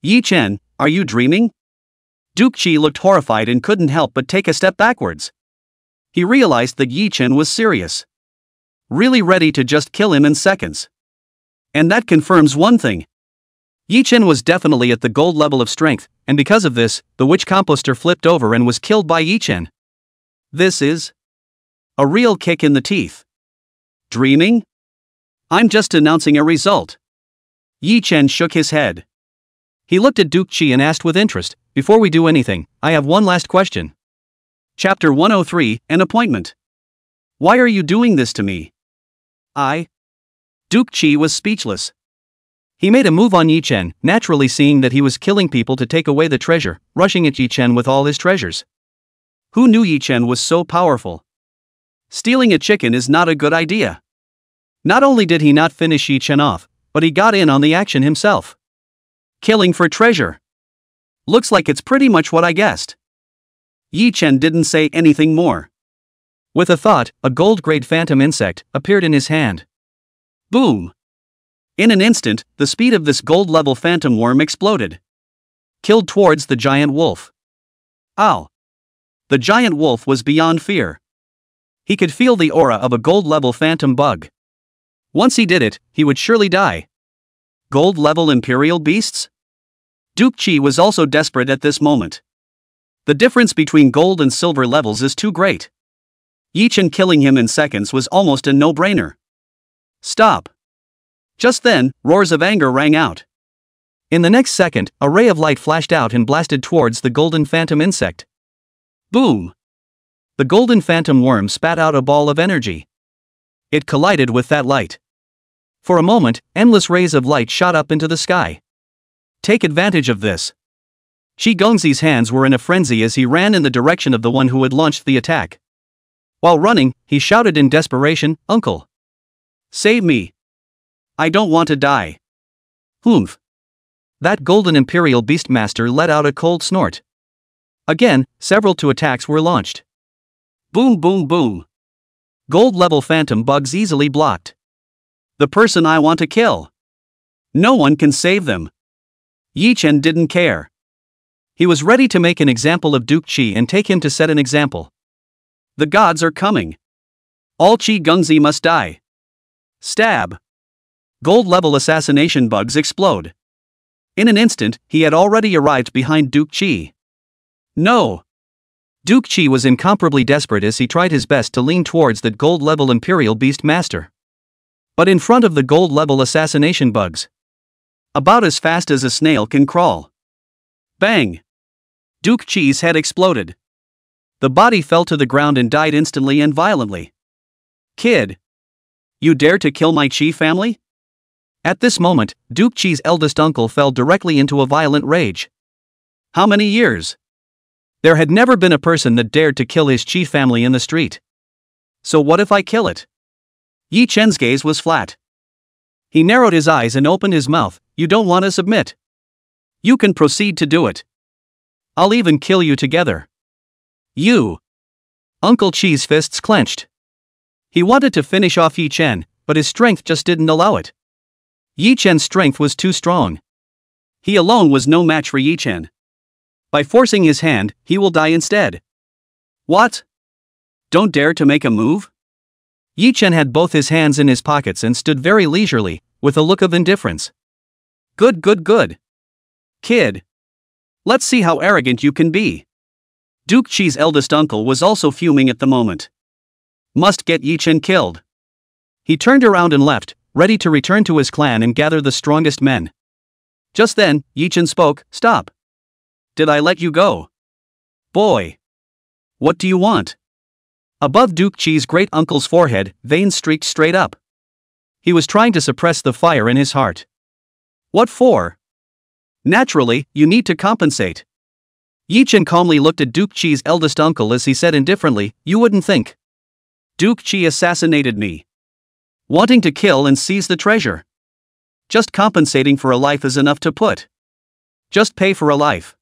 Yi Chen, are you dreaming? Duke Chi looked horrified and couldn't help but take a step backwards. He realized that Yi Chen was serious. Really ready to just kill him in seconds. And that confirms one thing. Yi Chen was definitely at the gold level of strength, and because of this, the witch composter flipped over and was killed by Yi Chen. This is a real kick in the teeth. Dreaming? I'm just announcing a result. Yi Chen shook his head. He looked at Duke Chi and asked with interest, before we do anything, I have one last question. Chapter 103, An Appointment. Why are you doing this to me? Duke Chi was speechless. He made a move on Yi Chen, naturally seeing that he was killing people to take away the treasure, rushing at Yi Chen with all his treasures. Who knew Yi Chen was so powerful? Stealing a chicken is not a good idea. Not only did he not finish Yi Chen off, but he got in on the action himself. Killing for treasure. Looks like it's pretty much what I guessed. Yi Chen didn't say anything more. With a thought, a gold-grade phantom insect appeared in his hand. Boom! In an instant, the speed of this gold-level phantom worm exploded. Killed towards the giant wolf. Ow! The giant wolf was beyond fear. He could feel the aura of a gold-level phantom bug. Once he did it, he would surely die. Gold-level imperial beasts? Duke Chi was also desperate at this moment. The difference between gold and silver levels is too great. Yi Chen killing him in seconds was almost a no-brainer. Stop! Just then, roars of anger rang out. In the next second, a ray of light flashed out and blasted towards the golden phantom insect. Boom! The golden phantom worm spat out a ball of energy. It collided with that light. For a moment, endless rays of light shot up into the sky. Take advantage of this. Shi Gongzi's hands were in a frenzy as he ran in the direction of the one who had launched the attack. While running, he shouted in desperation, "Uncle! Save me! I don't want to die!" Humph! That golden imperial beastmaster let out a cold snort. Again, several two attacks were launched. Boom boom boom! Gold-level phantom bugs easily blocked. The person I want to kill. No one can save them. Yi Chen didn't care. He was ready to make an example of Duke Chi and take him to set an example. The gods are coming. All Chi Gongzi must die. Stab! Gold-level assassination bugs explode. In an instant, he had already arrived behind Duke Chi. No! Duke Chi was incomparably desperate as he tried his best to lean towards that gold-level imperial beast master. But in front of the gold-level assassination bugs. About as fast as a snail can crawl. Bang! Duke Chi's head exploded. The body fell to the ground and died instantly and violently. Kid! You dare to kill my Chi family? At this moment, Duke Chi's eldest uncle fell directly into a violent rage. How many years? There had never been a person that dared to kill his Chi family in the street. So what if I kill it? Yi Chen's gaze was flat. He narrowed his eyes and opened his mouth. You don't want to submit. You can proceed to do it. I'll even kill you together. You! Uncle Chi's fists clenched. He wanted to finish off Yi Chen, but his strength just didn't allow it. Yi Chen's strength was too strong. He alone was no match for Yi Chen. By forcing his hand, he will die instead. What? Don't dare to make a move? Yi Chen had both his hands in his pockets and stood very leisurely, with a look of indifference. Good good good. Kid. Let's see how arrogant you can be. Duke Chi's eldest uncle was also fuming at the moment. Must get Yi Chen killed. He turned around and left, ready to return to his clan and gather the strongest men. Just then, Yi Chen spoke. Stop. Did I let you go? Boy. What do you want? Above Duke Chi's great-uncle's forehead, veins streaked straight up. He was trying to suppress the fire in his heart. What for? Naturally, you need to compensate. Yi Chen calmly looked at Duke Chi's eldest uncle as he said indifferently, You wouldn't think. Duke Chi assassinated me. Wanting to kill and seize the treasure. Just compensating for a life is enough to put. Just pay for a life.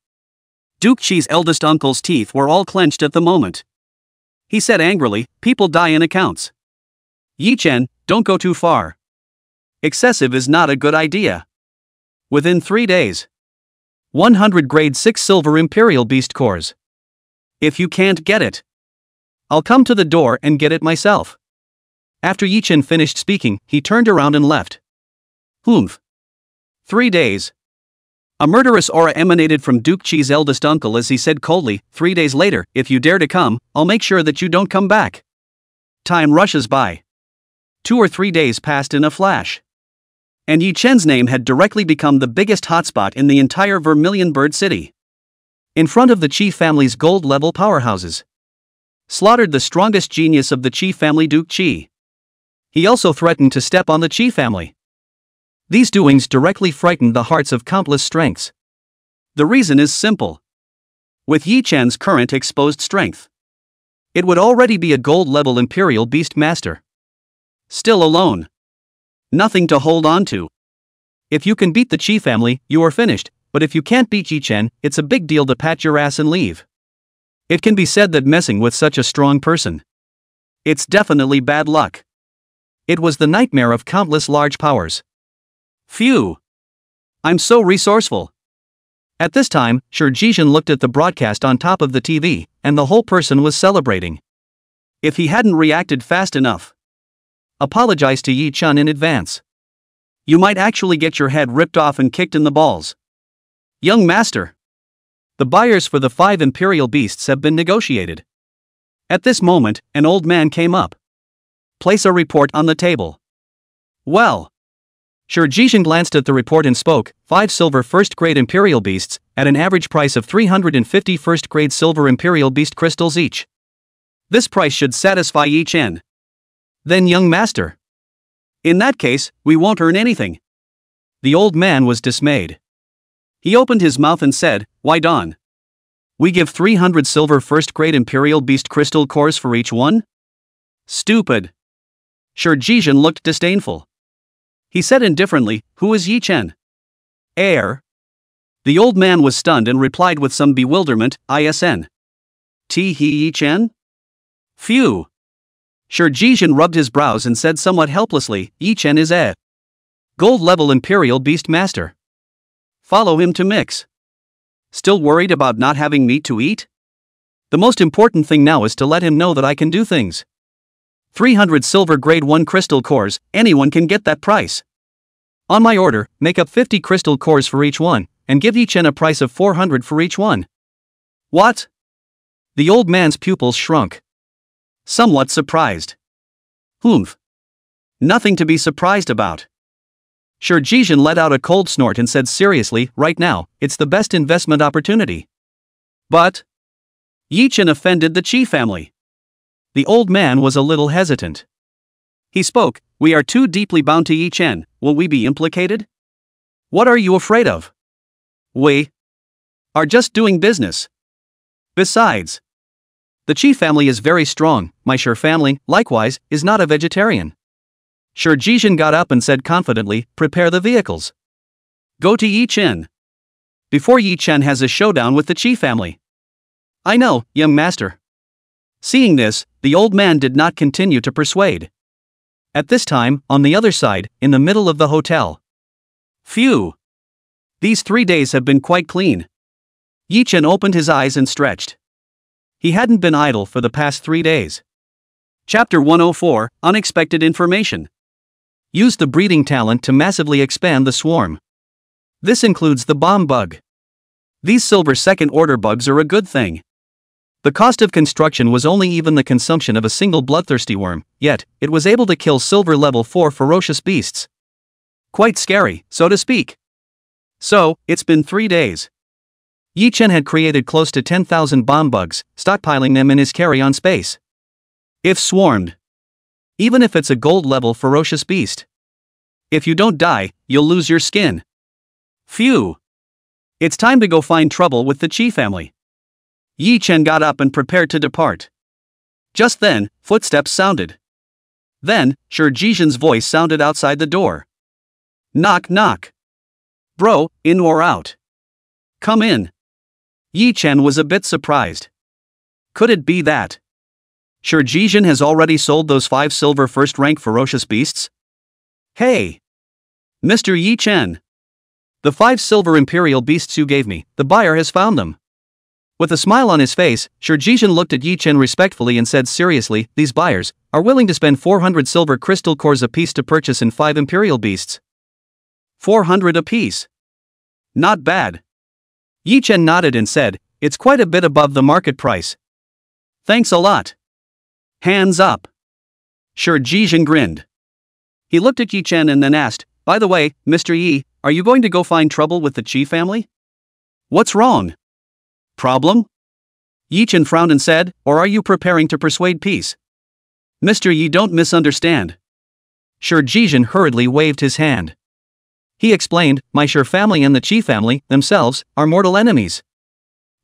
Duke Chi's eldest uncle's teeth were all clenched at the moment. He said angrily, People die in accounts. Yi Chen, don't go too far. Excessive is not a good idea. Within 3 days. 100 grade 6 silver imperial beast cores. If you can't get it, I'll come to the door and get it myself. After Yi Chen finished speaking, he turned around and left. Humph. 3 days. A murderous aura emanated from Duke Chi's eldest uncle as he said coldly, 3 days later, if you dare to come, I'll make sure that you don't come back. Time rushes by. 2 or 3 days passed in a flash. And Yi Chen's name had directly become the biggest hotspot in the entire Vermilion Bird City. In front of the Chi family's gold-level powerhouses. Slaughtered the strongest genius of the Chi family, Duke Chi. He also threatened to step on the Chi family. These doings directly frightened the hearts of countless strengths. The reason is simple. With Yi Chen's current exposed strength, it would already be a gold-level imperial beast master. Still alone. Nothing to hold on to. If you can beat the Chi family, you are finished, but if you can't beat Yi Chen, it's a big deal to pat your ass and leave. It can be said that messing with such a strong person It's definitely bad luck. It was the nightmare of countless large powers. Phew. I'm so resourceful. At this time, Shurjishan looked at the broadcast on top of the TV, and the whole person was celebrating. If he hadn't reacted fast enough. Apologize to Yi Chun in advance. You might actually get your head ripped off and kicked in the balls. Young master. The buyers for the 5 imperial beasts have been negotiated. At this moment, an old man came up. Place a report on the table. Well. Shurjishan glanced at the report and spoke, 5 silver first-grade imperial beasts, at an average price of 350 first-grade silver imperial beast crystals each. This price should satisfy Yi Chen. Then young master. In that case, we won't earn anything. The old man was dismayed. He opened his mouth and said, why Don? We give 300 silver first-grade imperial beast crystal cores for each one? Stupid. Shurjishan looked disdainful. He said indifferently, who is Yi Chen? Heir. The old man was stunned and replied with some bewilderment, ISN. He Yi Chen? Phew. Shurjishan rubbed his brows and said somewhat helplessly, Yi Chen is a gold-level imperial beast master. Follow him to mix. Still worried about not having meat to eat? The most important thing now is to let him know that I can do things. 300 silver grade 1 crystal cores, anyone can get that price. On my order, make up 50 crystal cores for each one, and give Yi Chen a price of 400 for each one. What? The old man's pupils shrunk. Somewhat surprised. Humph. Nothing to be surprised about. Shurjishan let out a cold snort and said seriously, right now, it's the best investment opportunity. But Yi Chen offended the Qi family. The old man was a little hesitant. He spoke, we are too deeply bound to Yi Chen, will we be implicated? What are you afraid of? We are just doing business. Besides, the Qi family is very strong, my Shur family, likewise, is not a vegetarian. Shurjishan got up and said confidently, prepare the vehicles. Go to Yi Chen. Before Yi Chen has a showdown with the Qi family. I know, young master. Seeing this, the old man did not continue to persuade. At this time, on the other side, in the middle of the hotel. Phew. These 3 days have been quite clean. Yi Chen opened his eyes and stretched. He hadn't been idle for the past 3 days. Chapter 104, Unexpected Information. Use the breeding talent to massively expand the swarm. This includes the bomb bug. These silver second-order bugs are a good thing. The cost of construction was only even the consumption of a single bloodthirsty worm, yet, it was able to kill silver level 4 ferocious beasts. Quite scary, so to speak. So, it's been 3 days. Yi Chen had created close to 10,000 bomb bugs, stockpiling them in his carry-on space. If swarmed. Even if it's a gold-level ferocious beast. If you don't die, you'll lose your skin. Phew. It's time to go find trouble with the Qi family. Yi Chen got up and prepared to depart. Just then, footsteps sounded. Then, Shurjishan's voice sounded outside the door. Knock knock. Bro, in or out? Come in. Yi Chen was a bit surprised. Could it be that Shurjishan has already sold those 5 silver first-rank ferocious beasts? Hey! Mr. Yi Chen. The 5 silver imperial beasts you gave me, the buyer has found them. With a smile on his face, Shurjishan looked at Yi Chen respectfully and said seriously, these buyers are willing to spend 400 silver crystal cores apiece to purchase in 5 imperial beasts. 400 apiece. Not bad. Yi Chen nodded and said, it's quite a bit above the market price. Thanks a lot. Hands up. Shurjishan grinned. He looked at Yi Chen and then asked, by the way, Mr. Yi, are you going to go find trouble with the Qi family? What's wrong? Problem? Yi Chen frowned and said, or are you preparing to persuade peace? Mr. Yi, don't misunderstand. Shurjishan hurriedly waved his hand. He explained, my Shur family and the Qi family, themselves, are mortal enemies.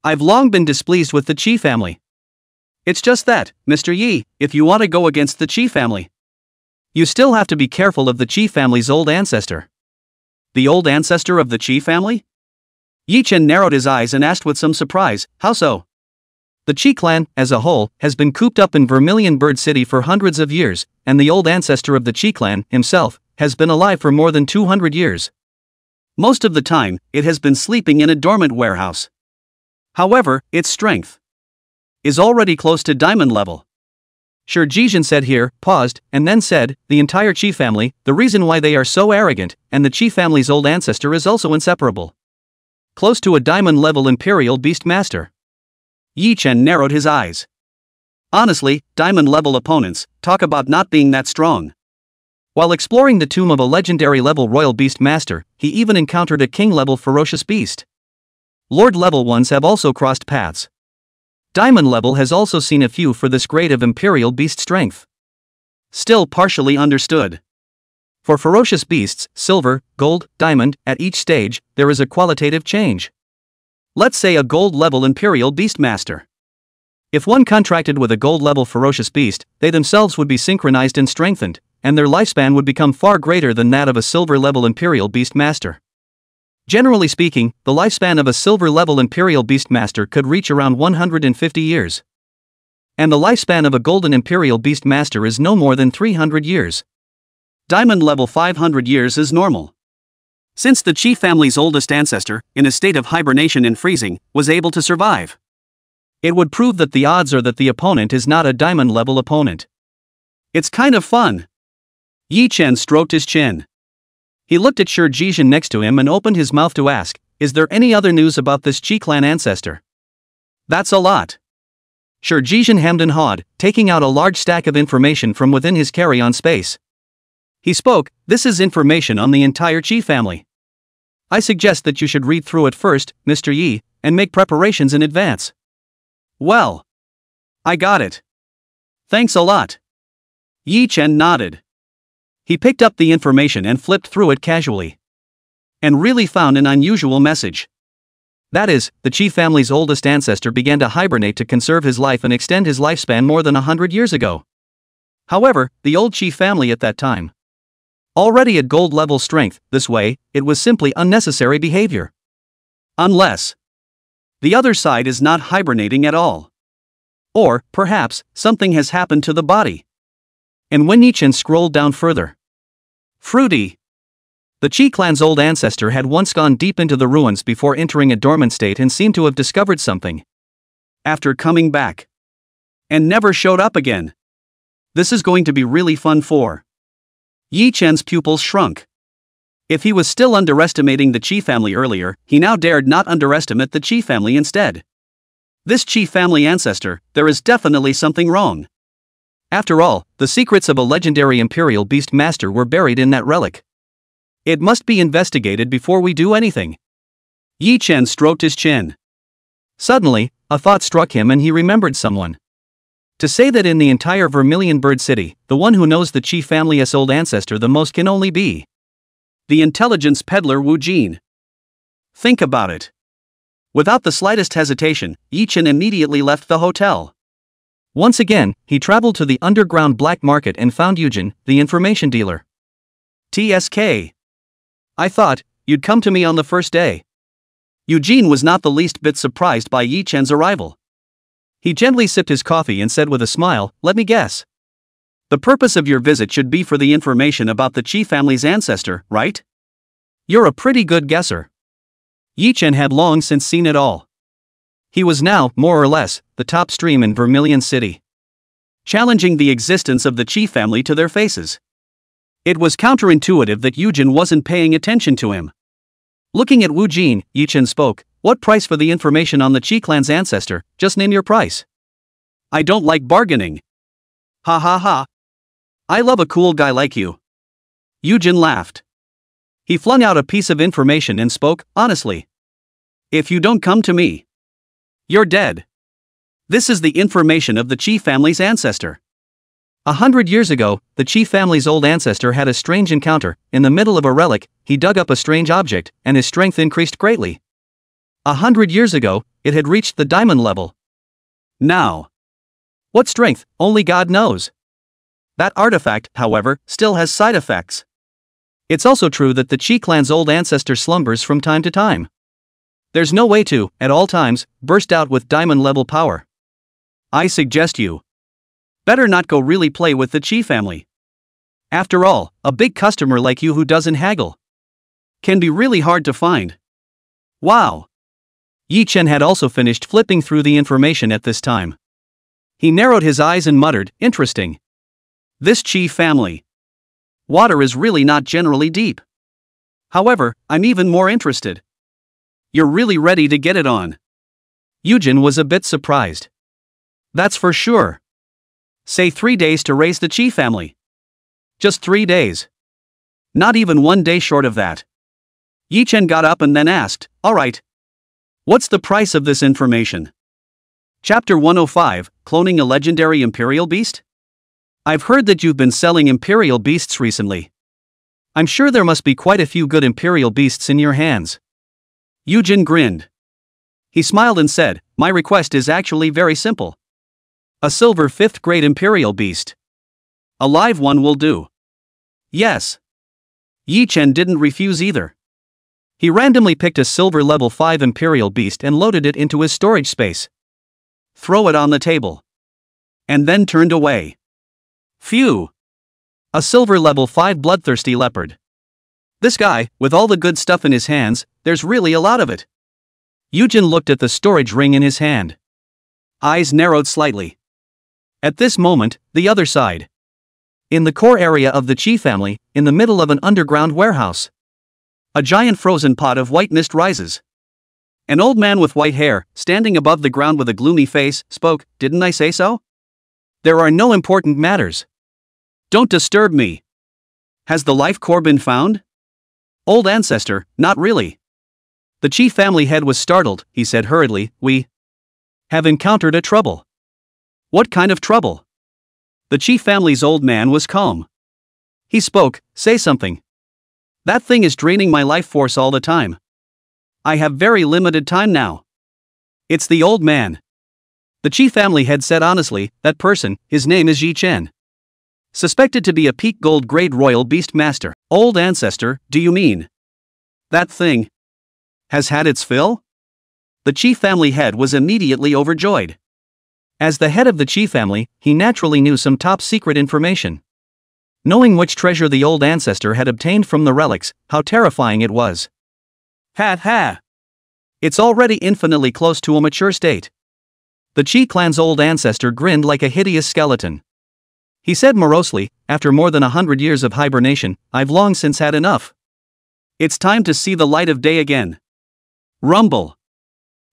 I've long been displeased with the Qi family. It's just that, Mr. Yi, if you want to go against the Qi family, you still have to be careful of the Qi family's old ancestor. The old ancestor of the Qi family? Yi Chen narrowed his eyes and asked with some surprise, how so? The Qi clan, as a whole, has been cooped up in Vermilion Bird City for hundreds of years, and the old ancestor of the Qi clan, himself, has been alive for more than 200 years. Most of the time, it has been sleeping in a dormant warehouse. However, its strength is already close to diamond level. Shi Jijin said here, paused, and then said, the entire Qi family, the reason why they are so arrogant, and the Qi family's old ancestor is also inseparable. Close to a diamond level imperial beast master. Yi Chen narrowed his eyes. Honestly, diamond level opponents, talk about not being that strong. While exploring the tomb of a legendary level royal beast master, he even encountered a king level ferocious beast. Lord level ones have also crossed paths. Diamond level has also seen a few for this grade of imperial beast strength. Still partially understood. For ferocious beasts, silver, gold, diamond, at each stage, there is a qualitative change. Let's say a gold level imperial beast master. If one contracted with a gold level ferocious beast, they themselves would be synchronized and strengthened, and their lifespan would become far greater than that of a silver level imperial beast master. Generally speaking, the lifespan of a silver level imperial beastmaster could reach around 150 years. And the lifespan of a golden imperial beastmaster is no more than 300 years. Diamond level 500 years is normal. Since the Qi family's oldest ancestor, in a state of hibernation and freezing, was able to survive, it would prove that the odds are that the opponent is not a diamond level opponent. It's kind of fun. Yi Chen stroked his chin. He looked at Shi Jijin next to him and opened his mouth to ask, is there any other news about this Qi clan ancestor? That's a lot. Shi Jijin hemmed and hawed, taking out a large stack of information from within his carry-on space. He spoke, this is information on the entire Qi family. I suggest that you should read through it first, Mr. Yi, and make preparations in advance. Well, I got it. Thanks a lot. Yi Chen nodded. He picked up the information and flipped through it casually. And really found an unusual message. That is, the Qi family's oldest ancestor began to hibernate to conserve his life and extend his lifespan more than 100 years ago. However, the old Qi family at that time, already at gold level strength, this way, it was simply unnecessary behavior. Unless the other side is not hibernating at all. Or, perhaps, something has happened to the body. And when Yi Chen scrolled down further. Fruity. The Qi clan's old ancestor had once gone deep into the ruins before entering a dormant state and seemed to have discovered something. After coming back. And never showed up again. This is going to be really fun for. Yi Chen's pupils shrunk. If he was still underestimating the Qi family earlier, he now dared not underestimate the Qi family instead. This Qi family ancestor, there is definitely something wrong. After all, the secrets of a legendary imperial beast master were buried in that relic. It must be investigated before we do anything. Yi Chen stroked his chin. Suddenly, a thought struck him and he remembered someone. To say that in the entire Vermilion Bird City, the one who knows the Qi family's old ancestor the most can only be the intelligence peddler Wu Jin. Think about it. Without the slightest hesitation, Yi Chen immediately left the hotel. Once again, he traveled to the underground black market and found Eugene, the information dealer. TSK. I thought, you'd come to me on the first day. Eugene was not the least bit surprised by Yi Chen's arrival. He gently sipped his coffee and said with a smile, let me guess. The purpose of your visit should be for the information about the Qi family's ancestor, right? You're a pretty good guesser. Yi Chen had long since seen it all. He was now, more or less, the top stream in Vermilion City, challenging the existence of the Qi family to their faces. It was counterintuitive that Eugene wasn't paying attention to him. Looking at Wu Jin, Yi Chen spoke, what price for the information on the Qi clan's ancestor, just name your price. I don't like bargaining. Ha ha ha. I love a cool guy like you. Eugene laughed. He flung out a piece of information and spoke, honestly. If you don't come to me, you're dead. This is the information of the Qi family's ancestor. 100 years ago, the Qi family's old ancestor had a strange encounter. In the middle of a relic, he dug up a strange object, and his strength increased greatly. 100 years ago, it had reached the diamond level. Now, what strength, only God knows. That artifact, however, still has side effects. It's also true that the Qi clan's old ancestor slumbers from time to time. There's no way to, at all times, burst out with diamond-level power. I suggest you better not go really play with the Chi family. After all, a big customer like you who doesn't haggle can be really hard to find. Wow. Yi Chen had also finished flipping through the information at this time. He narrowed his eyes and muttered, interesting. This Chi family water is really not generally deep. However, I'm even more interested. You're really ready to get it on. Yujin was a bit surprised. That's for sure. Say 3 days to raise the Chi family. Just 3 days. Not even 1 day short of that. Yi Chen got up and then asked, alright. What's the price of this information? Chapter 105, Cloning a Legendary Imperial Beast? I've heard that you've been selling Imperial Beasts recently. I'm sure there must be quite a few good Imperial Beasts in your hands. Yujin grinned. He smiled and said, my request is actually very simple. A silver 5th grade Imperial Beast. A live one will do. Yes. Yi Chen didn't refuse either. He randomly picked a silver level 5 Imperial Beast and loaded it into his storage space. Throw it on the table. And then turned away. Phew. A silver level 5 bloodthirsty leopard. This guy, with all the good stuff in his hands, there's really a lot of it. Yujin looked at the storage ring in his hand. Eyes narrowed slightly. At this moment, the other side. In the core area of the Chi family, in the middle of an underground warehouse. A giant frozen pot of white mist rises. An old man with white hair, standing above the ground with a gloomy face, spoke, didn't I say so? There are no important matters. Don't disturb me. Has the life core been found? Old ancestor, not really. The Chi family head was startled. He said hurriedly, we have encountered a trouble. What kind of trouble? The Chi family's old man was calm. He spoke, say something. That thing is draining my life force all the time. I have very limited time now. It's the old man. The Chi family head said honestly, that person, his name is Yi Chen. Suspected to be a peak gold grade royal beast master. Old ancestor, do you mean? That thing has had its fill? The Chi family head was immediately overjoyed. As the head of the Chi family, he naturally knew some top secret information. Knowing which treasure the old ancestor had obtained from the relics, how terrifying it was. Ha ha! It's already infinitely close to a mature state. The Chi clan's old ancestor grinned like a hideous skeleton. He said morosely, after more than 100 years of hibernation, I've long since had enough. It's time to see the light of day again. Rumble.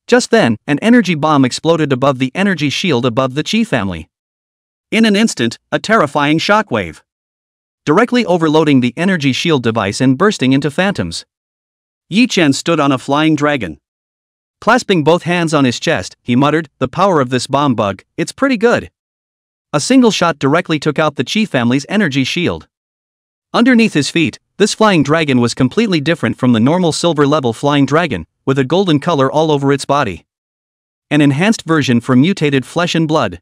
Just then, an energy bomb exploded above the energy shield above the Chi family. In an instant, a terrifying shockwave. Directly overloading the energy shield device and bursting into phantoms. Yi Chen stood on a flying dragon. Clasping both hands on his chest, he muttered, the power of this bomb bug, it's pretty good. A single shot directly took out the Chi family's energy shield. Underneath his feet, this flying dragon was completely different from the normal silver-level flying dragon, with a golden color all over its body. An enhanced version for mutated flesh and blood.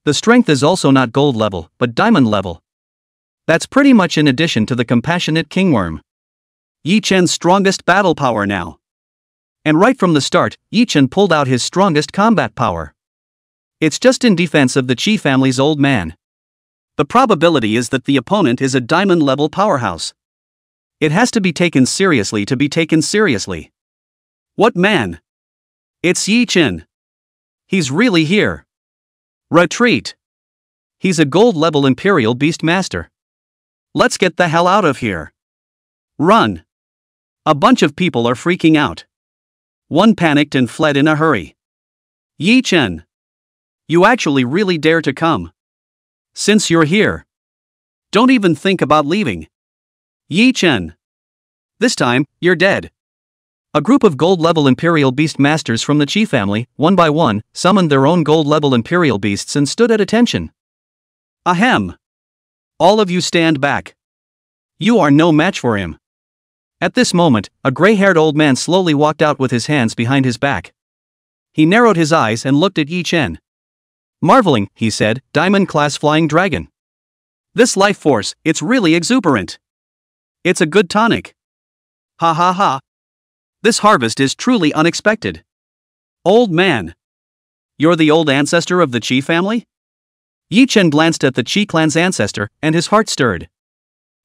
The strength is also not gold level, but diamond level. That's pretty much in addition to the compassionate kingworm. Yi Chen's strongest battle power now. And right from the start, Yi Chen pulled out his strongest combat power. It's just in defense of the Chi family's old man. The probability is that the opponent is a diamond-level powerhouse. It has to be taken seriously to be taken seriously. What man? It's Yi Chen. He's really here. Retreat. He's a gold-level Imperial Beast Master. Let's get the hell out of here. Run. A bunch of people are freaking out. One panicked and fled in a hurry. Yi Chen. You actually really dare to come. Since you're here. Don't even think about leaving. Yi Chen. This time, you're dead. A group of gold-level Imperial Beast Masters from the Chi family, one by one, summoned their own gold-level Imperial Beasts and stood at attention. Ahem. All of you stand back. You are no match for him. At this moment, a gray-haired old man slowly walked out with his hands behind his back. He narrowed his eyes and looked at Yi Chen. Marveling, he said, Diamond-class flying dragon. This life force, it's really exuberant. It's a good tonic. Ha ha ha. This harvest is truly unexpected. Old man. You're the old ancestor of the Qi family? Yi Chen glanced at the Qi clan's ancestor, and his heart stirred.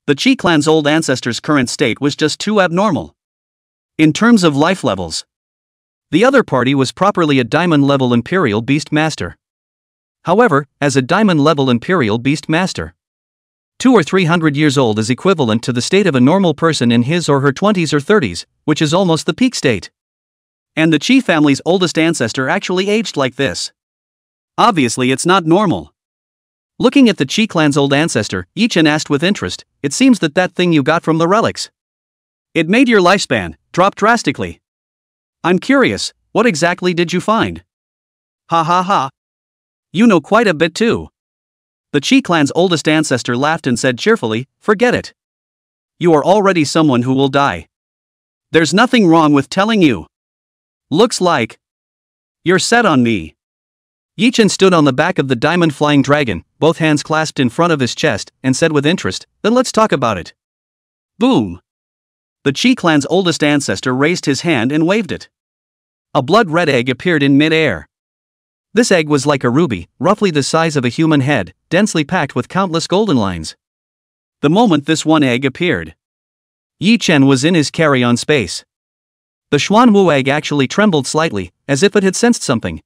The Qi clan's old ancestor's current state was just too abnormal. In terms of life levels, the other party was properly a diamond-level Imperial Beast Master. However, as a diamond-level Imperial Beast Master, 200 or 300 years old is equivalent to the state of a normal person in his or her 20s or 30s, which is almost the peak state. And the Qi family's oldest ancestor actually aged like this. Obviously it's not normal. Looking at the Qi clan's old ancestor, Yi Chen asked with interest, "It seems that thing you got from the relics, it made your lifespan drop drastically. I'm curious, what exactly did you find?" "Ha ha ha. You know quite a bit too." The Qi clan's oldest ancestor laughed and said cheerfully, "Forget it. You are already someone who will die. There's nothing wrong with telling you. Looks like you're set on me." Yi Chen stood on the back of the diamond flying dragon, both hands clasped in front of his chest, and said with interest, "Then let's talk about it." Boom! The Qi clan's oldest ancestor raised his hand and waved it. A blood-red egg appeared in mid-air. This egg was like a ruby, roughly the size of a human head, densely packed with countless golden lines. The moment this one egg appeared, Yi Chen was in his carry-on space. The Xuanwu egg actually trembled slightly, as if it had sensed something.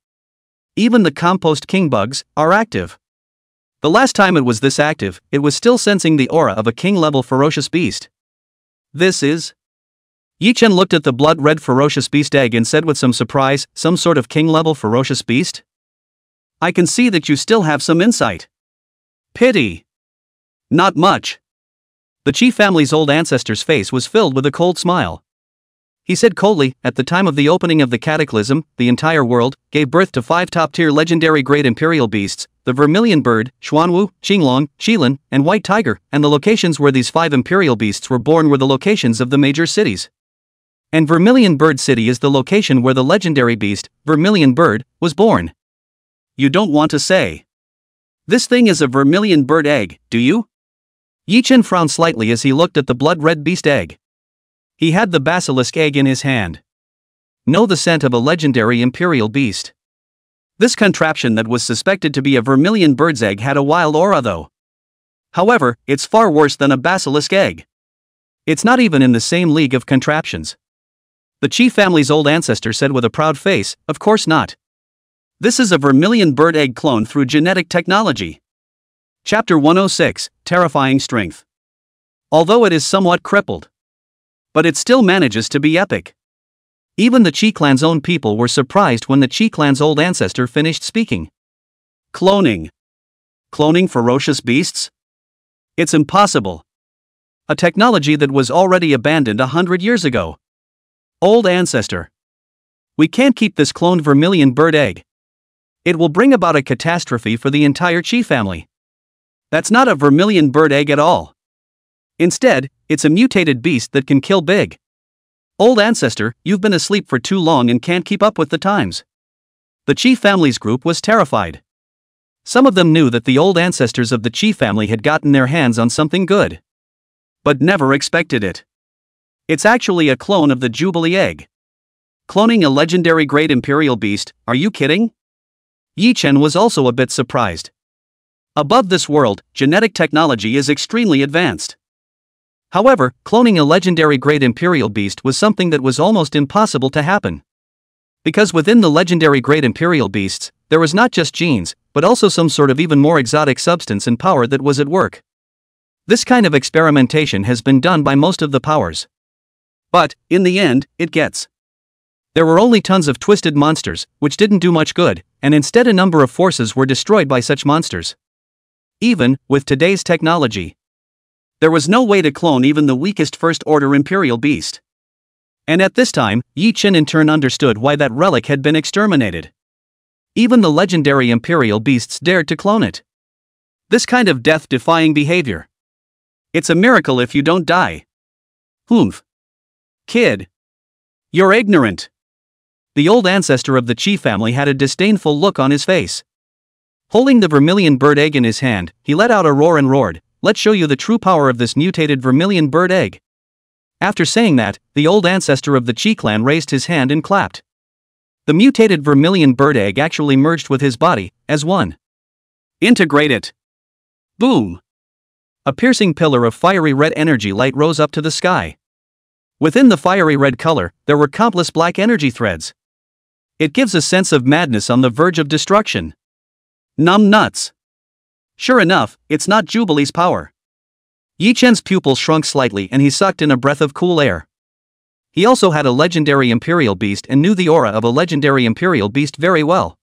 Even the compost king bugs are active. The last time it was this active, it was still sensing the aura of a king-level ferocious beast. This is... Yi Chen looked at the blood-red ferocious beast egg and said with some surprise, "Some sort of king-level ferocious beast? I can see that you still have some insight." "Pity. Not much." The Qi family's old ancestor's face was filled with a cold smile. He said coldly, "At the time of the opening of the cataclysm, the entire world gave birth to 5 top-tier legendary great imperial beasts, the Vermilion Bird, Xuanwu, Qinglong, Qilin, and White Tiger, and the locations where these 5 imperial beasts were born were the locations of the major cities. And Vermilion Bird City is the location where the legendary beast, Vermilion Bird, was born." "You don't want to say this thing is a Vermilion Bird egg, do you?" Yi Chen frowned slightly as he looked at the blood-red beast egg. He had the basilisk egg in his hand. Know the scent of a legendary imperial beast. This contraption that was suspected to be a Vermilion Bird's egg had a wild aura though. However, it's far worse than a basilisk egg. It's not even in the same league of contraptions. The Qi family's old ancestor said with a proud face, "Of course not. This is a Vermilion Bird egg clone through genetic technology." Chapter 106, Terrifying Strength. Although it is somewhat crippled, but it still manages to be epic. Even the Qi clan's own people were surprised when the Qi clan's old ancestor finished speaking. Cloning. Cloning ferocious beasts? It's impossible. A technology that was already abandoned 100 years ago. Old ancestor. We can't keep this cloned Vermilion Bird egg. It will bring about a catastrophe for the entire Qi family. That's not a Vermilion Bird egg at all. Instead, it's a mutated beast that can kill big. Old ancestor, you've been asleep for too long and can't keep up with the times. The Qi family's group was terrified. Some of them knew that the old ancestors of the Qi family had gotten their hands on something good, but never expected it. It's actually a clone of the Jubilee egg. Cloning a legendary great imperial beast, are you kidding? Yi Chen was also a bit surprised. Above this world, genetic technology is extremely advanced. However, cloning a legendary great imperial beast was something that was almost impossible to happen. Because within the legendary great imperial beasts, there was not just genes, but also some sort of even more exotic substance and power that was at work. This kind of experimentation has been done by most of the powers. But, in the end, it gets. There were only tons of twisted monsters, which didn't do much good, and instead a number of forces were destroyed by such monsters. Even with today's technology, there was no way to clone even the weakest first-order imperial beast. And at this time, Yi Chen in turn understood why that relic had been exterminated. Even the legendary imperial beasts dared to clone it. This kind of death-defying behavior. It's a miracle if you don't die. Humph. Kid. You're ignorant. The old ancestor of the Qi family had a disdainful look on his face. Holding the Vermilion Bird egg in his hand, he let out a roar and roared, "Let's show you the true power of this mutated Vermilion Bird egg." After saying that, the old ancestor of the Qi clan raised his hand and clapped. The mutated vermilion bird egg actually merged with his body, as one. Integrate it. Boom. A piercing pillar of fiery red energy light rose up to the sky. Within the fiery red color, there were countless black energy threads. It gives a sense of madness on the verge of destruction. Numb nuts. Sure enough, it's not Jubilee's power. Yi Chen's pupil shrunk slightly and he sucked in a breath of cool air. He also had a legendary Imperial Beast and knew the aura of a legendary Imperial Beast very well.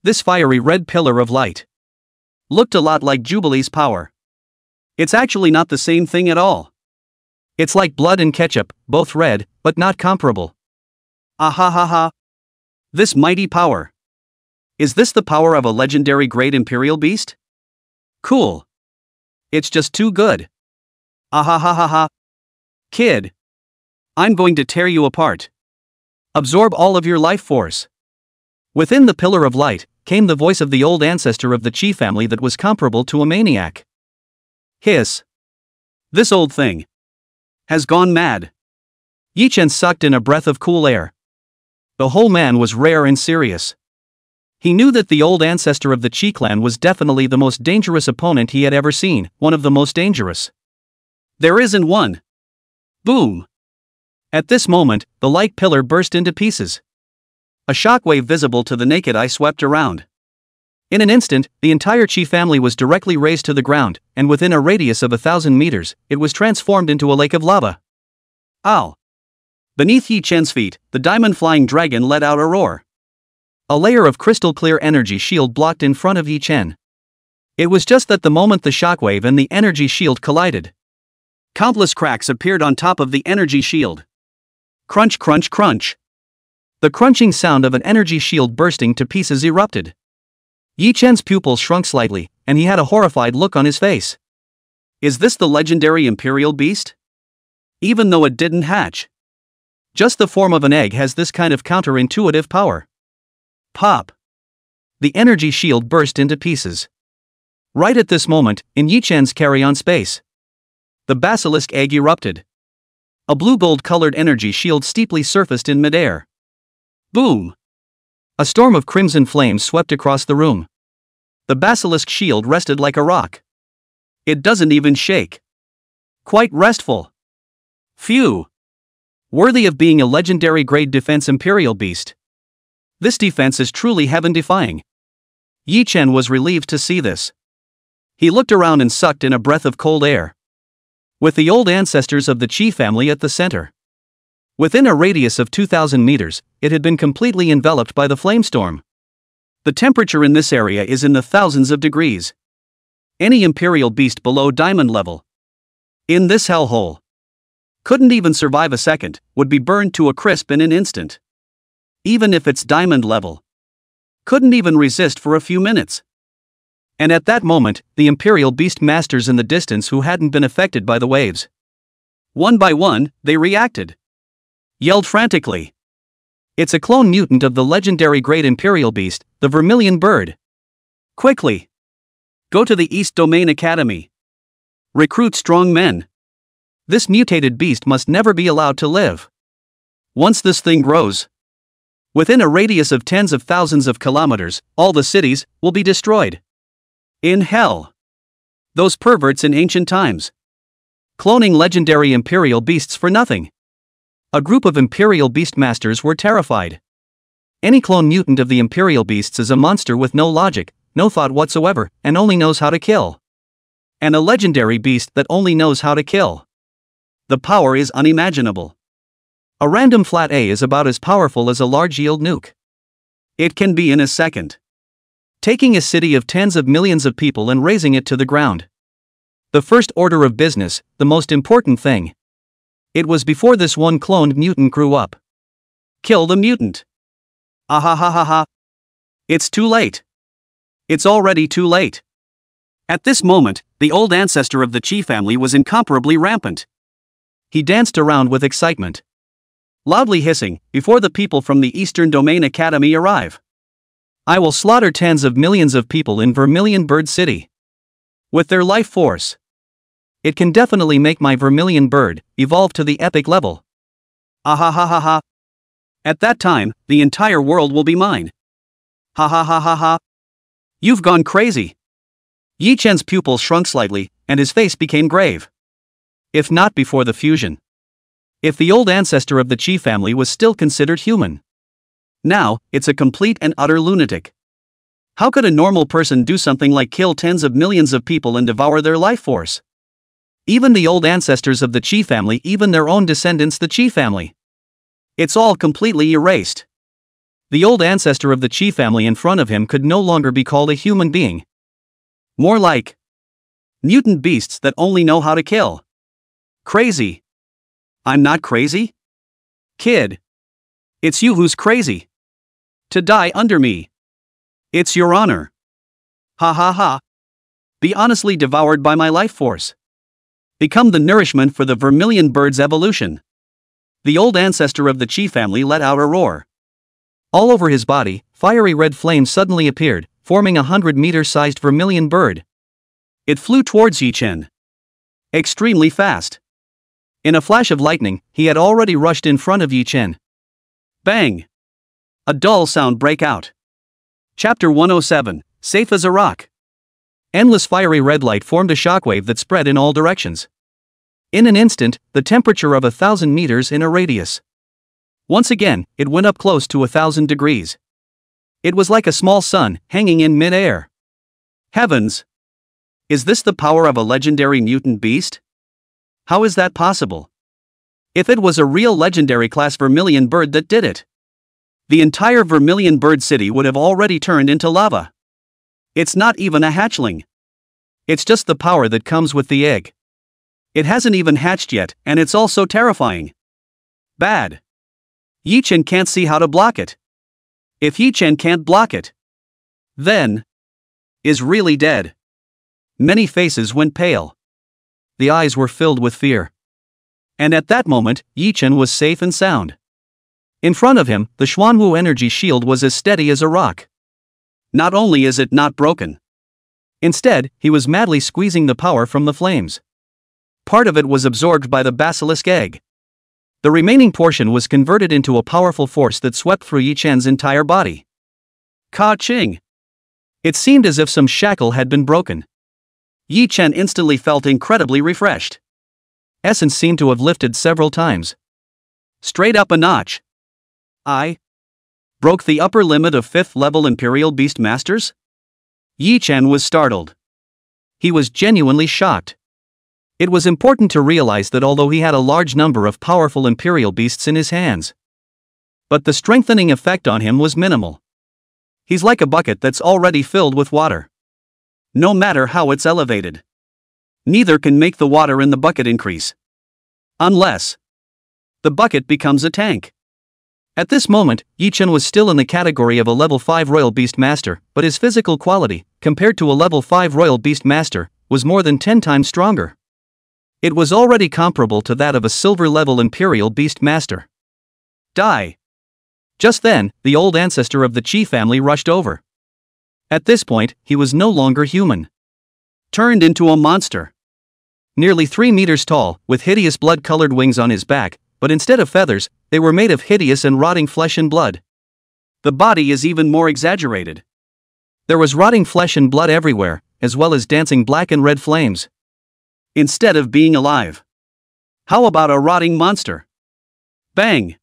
This fiery red pillar of light looked a lot like Jubilee's power. It's actually not the same thing at all. It's like blood and ketchup, both red, but not comparable. Ahahaha. This mighty power. Is this the power of a legendary great Imperial Beast? Cool. It's just too good. Ahahaha. Kid. I'm going to tear you apart. Absorb all of your life force. Within the pillar of light came the voice of the old ancestor of the Qi family that was comparable to a maniac. Hiss. This old thing has gone mad. Yi Chen sucked in a breath of cool air. The whole man was rare and serious. He knew that the old ancestor of the Qi clan was definitely the most dangerous opponent he had ever seen, one of the most dangerous. There isn't one. Boom. At this moment, the light pillar burst into pieces. A shockwave visible to the naked eye swept around. In an instant, the entire Qi family was directly razed to the ground, and within a radius of 1,000 meters, it was transformed into a lake of lava. Ow! Beneath Yi Chen's feet, the diamond-flying dragon let out a roar. A layer of crystal-clear energy shield blocked in front of Yi Chen. It was just that the moment the shockwave and the energy shield collided, countless cracks appeared on top of the energy shield. Crunch, crunch, crunch. The crunching sound of an energy shield bursting to pieces erupted. Yi Chen's pupils shrunk slightly, and he had a horrified look on his face. Is this the legendary Imperial Beast? Even though it didn't hatch. Just the form of an egg has this kind of counterintuitive power. Pop. The energy shield burst into pieces. Right at this moment, in Yi Chen's carry-on space, the basilisk egg erupted. A blue-gold-colored energy shield steeply surfaced in midair. Boom! A storm of crimson flames swept across the room. The basilisk shield rested like a rock. It doesn't even shake. Quite restful. Phew! Worthy of being a legendary grade defense Imperial Beast. This defense is truly heaven-defying. Yi Chen was relieved to see this. He looked around and sucked in a breath of cold air. With the old ancestors of the Qi family at the center. Within a radius of 2,000 meters, it had been completely enveloped by the flamestorm. The temperature in this area is in the thousands of degrees. Any Imperial Beast below diamond level in this hellhole couldn't even survive a second, would be burned to a crisp in an instant. Even if it's diamond level, couldn't even resist for a few minutes. And at that moment, the Imperial Beast masters in the distance who hadn't been affected by the waves, one by one, they reacted. Yelled frantically. It's a clone mutant of the legendary great Imperial Beast, the Vermilion Bird. Quickly! Go to the East Domain Academy. Recruit strong men. This mutated beast must never be allowed to live. Once this thing grows, within a radius of tens of thousands of kilometers, all the cities will be destroyed. In hell. Those perverts in ancient times. Cloning legendary Imperial Beasts for nothing. A group of Imperial Beastmasters were terrified. Any clone mutant of the Imperial Beasts is a monster with no logic, no thought whatsoever, and only knows how to kill. And a legendary beast that only knows how to kill. The power is unimaginable. A random flat A is about as powerful as a large yield nuke. It can be in a second. Taking a city of tens of millions of people and razing it to the ground. The first order of business, the most important thing. It was before this one cloned mutant grew up. Kill the mutant. Ahahaha. It's too late. It's already too late. At this moment, the old ancestor of the Qi family was incomparably rampant. He danced around with excitement, loudly hissing, before the people from the Eastern Domain Academy arrive. I will slaughter tens of millions of people in Vermilion Bird City. With their life force. It can definitely make my Vermilion Bird evolve to the epic level. Ahahaha. At that time, the entire world will be mine. Ha ha ha ha ha. You've gone crazy. Yi Chen's pupils shrunk slightly, and his face became grave. If not before the fusion. If the old ancestor of the Qi family was still considered human. Now, it's a complete and utter lunatic. How could a normal person do something like kill tens of millions of people and devour their life force? Even the old ancestors of the Qi family, even their own descendants, the Qi family. It's all completely erased. The old ancestor of the Qi family in front of him could no longer be called a human being. More like mutant beasts that only know how to kill. Crazy. I'm not crazy? Kid. It's you who's crazy. To die under me. It's your honor. Ha ha ha. Be honestly devoured by my life force. Become the nourishment for the vermilion bird's evolution. The old ancestor of the Qi family let out a roar. All over his body, fiery red flames suddenly appeared, forming a 100-meter-sized vermilion bird. It flew towards Yi Chen. Extremely fast. In a flash of lightning, he had already rushed in front of Yi Chen. Bang! A dull sound break out. Chapter 107, Safe as a Rock. Endless fiery red light formed a shockwave that spread in all directions. In an instant, the temperature of 1,000 meters in a radius. Once again, it went up close to 1,000 degrees. It was like a small sun, hanging in mid-air. Heavens! Is this the power of a legendary mutant beast? How is that possible? If it was a real legendary class vermilion bird that did it, the entire vermilion bird city would have already turned into lava. It's not even a hatchling. It's just the power that comes with the egg. It hasn't even hatched yet, and it's also terrifying. Bad. Yi Chen can't see how to block it. If Yi Chen can't block it, then is really dead. Many faces went pale. The eyes were filled with fear. And at that moment, Yi Chen was safe and sound. In front of him, the Xuanwu energy shield was as steady as a rock. Not only is it not broken. Instead, he was madly squeezing the power from the flames. Part of it was absorbed by the basilisk egg. The remaining portion was converted into a powerful force that swept through Yi Chen's entire body. Ka-ching! It seemed as if some shackle had been broken. Yi Chen instantly felt incredibly refreshed. Essence seemed to have lifted several times. Straight up a notch. I broke the upper limit of 5th level Imperial Beast Masters? Yi Chen was startled. He was genuinely shocked. It was important to realize that although he had a large number of powerful Imperial Beasts in his hands, but the strengthening effect on him was minimal. He's like a bucket that's already filled with water. No matter how it's elevated, neither can make the water in the bucket increase. Unless the bucket becomes a tank. At this moment, Yi Chen was still in the category of a level 5 Royal Beast Master, but his physical quality, compared to a level 5 Royal Beast Master, was more than 10 times stronger. It was already comparable to that of a silver level Imperial Beast Master. Die! Just then, the old ancestor of the Qi family rushed over. At this point, he was no longer human. Turned into a monster. Nearly 3 meters tall, with hideous blood-colored wings on his back, but instead of feathers, they were made of hideous and rotting flesh and blood. The body is even more exaggerated. There was rotting flesh and blood everywhere, as well as dancing black and red flames. Instead of being alive. How about a rotting monster? Bang!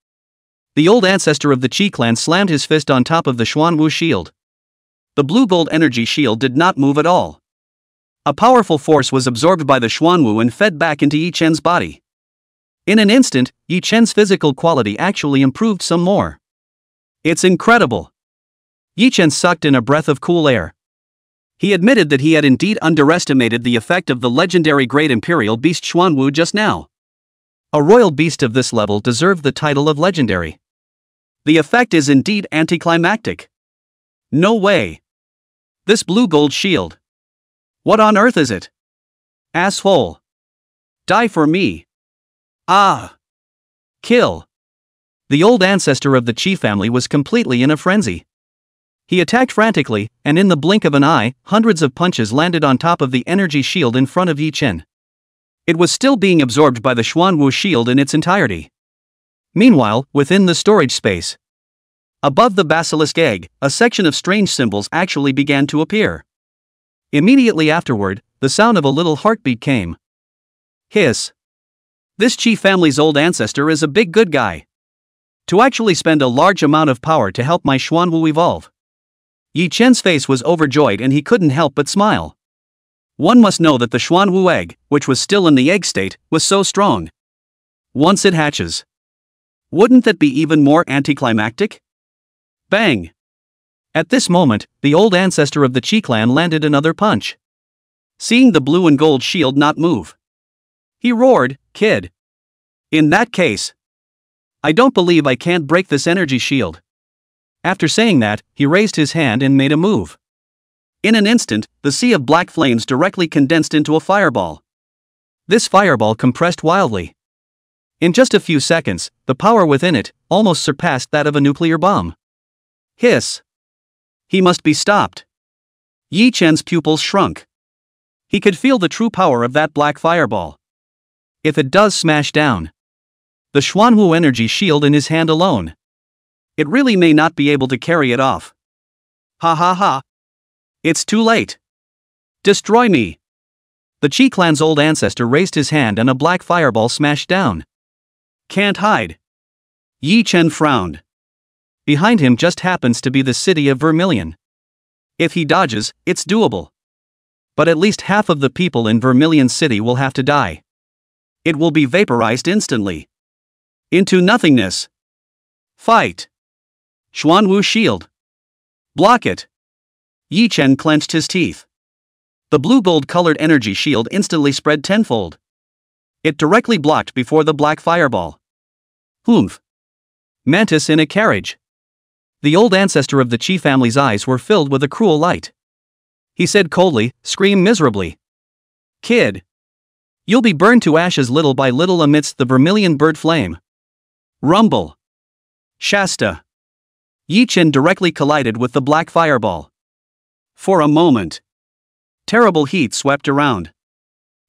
The old ancestor of the Qi clan slammed his fist on top of the Xuanwu shield. The blue-gold energy shield did not move at all. A powerful force was absorbed by the Xuanwu and fed back into Yi Chen's body. In an instant, Yi Chen's physical quality actually improved some more. It's incredible. Yi Chen sucked in a breath of cool air. He admitted that he had indeed underestimated the effect of the legendary Great Imperial Beast Xuanwu just now. A royal beast of this level deserved the title of legendary. The effect is indeed anticlimactic. No way. This blue gold shield. What on earth is it? Asshole. Die for me. Ah. Kill. The old ancestor of the Qi family was completely in a frenzy. He attacked frantically, and in the blink of an eye, hundreds of punches landed on top of the energy shield in front of Yi Chen. It was still being absorbed by the Xuanwu shield in its entirety. Meanwhile, within the storage space, above the basilisk egg, a section of strange symbols actually began to appear. Immediately afterward, the sound of a little heartbeat came. Hiss. This Qi family's old ancestor is a big good guy. To actually spend a large amount of power to help my Xuanwu evolve. Yi Chen's face was overjoyed and he couldn't help but smile. One must know that the Xuanwu egg, which was still in the egg state, was so strong. Once it hatches, wouldn't that be even more anticlimactic? Bang! At this moment, the old ancestor of the Qi clan landed another punch. Seeing the blue and gold shield not move, he roared, "Kid! In that case, I don't believe I can't break this energy shield." After saying that, he raised his hand and made a move. In an instant, the sea of black flames directly condensed into a fireball. This fireball compressed wildly. In just a few seconds, the power within it almost surpassed that of a nuclear bomb. Hiss! He must be stopped. Yi Chen's pupils shrunk. He could feel the true power of that black fireball. If it does smash down the Xuanwu energy shield in his hand alone, it really may not be able to carry it off. Ha ha ha! It's too late. Destroy me! The Qi clan's old ancestor raised his hand and a black fireball smashed down. Can't hide. Yi Chen frowned. Behind him just happens to be the city of Vermilion. If he dodges, it's doable. But at least half of the people in Vermilion City will have to die. It will be vaporized instantly. Into nothingness. Fight! Xuanwu shield. Block it. Yi Chen clenched his teeth. The blue-gold colored energy shield instantly spread tenfold. It directly blocked before the black fireball. Humph! Mantis in a carriage. The old ancestor of the Qi family's eyes were filled with a cruel light. He said coldly, "Scream miserably. Kid! You'll be burned to ashes little by little amidst the vermilion bird flame." Rumble! Shasta! Yi Chen directly collided with the black fireball. For a moment, terrible heat swept around.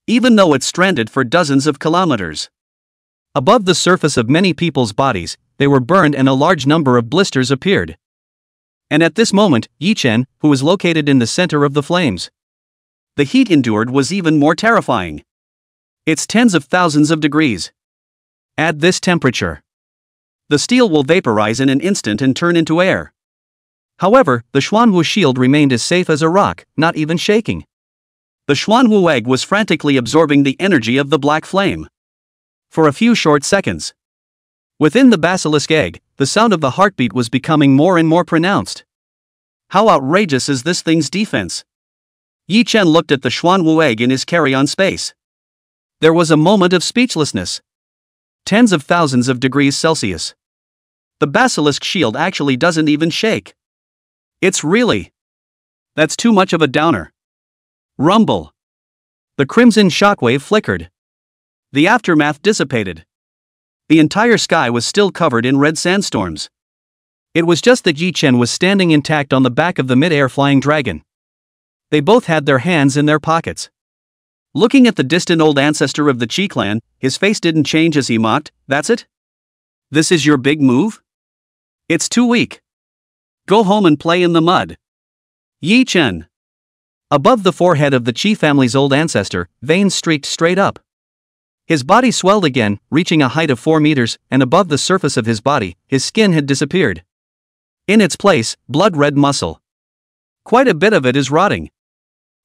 Even though it stranded for dozens of kilometers. Above the surface of many people's bodies, they were burned and a large number of blisters appeared. And at this moment, Yi Chen, who was located in the center of the flames. The heat endured was even more terrifying. It's tens of thousands of degrees. Add this temperature. The steel will vaporize in an instant and turn into air. However, the Xuanwu shield remained as safe as a rock, not even shaking. The Xuanwu egg was frantically absorbing the energy of the black flame. For a few short seconds. Within the basilisk egg, the sound of the heartbeat was becoming more and more pronounced. How outrageous is this thing's defense? Yi Chen looked at the Xuanwu egg in his carry-on space. There was a moment of speechlessness. Tens of thousands of degrees Celsius. The basilisk shield actually doesn't even shake. It's really... That's too much of a downer. Rumble. The crimson shockwave flickered. The aftermath dissipated. The entire sky was still covered in red sandstorms. It was just that Yi Chen was standing intact on the back of the mid-air flying dragon. They both had their hands in their pockets. Looking at the distant old ancestor of the Qi clan, his face didn't change as he mocked, "That's it? This is your big move? It's too weak. Go home and play in the mud." Yi Chen. Above the forehead of the Qi family's old ancestor, veins streaked straight up. His body swelled again, reaching a height of 4 meters, and above the surface of his body, his skin had disappeared. In its place, blood-red muscle. Quite a bit of it is rotting.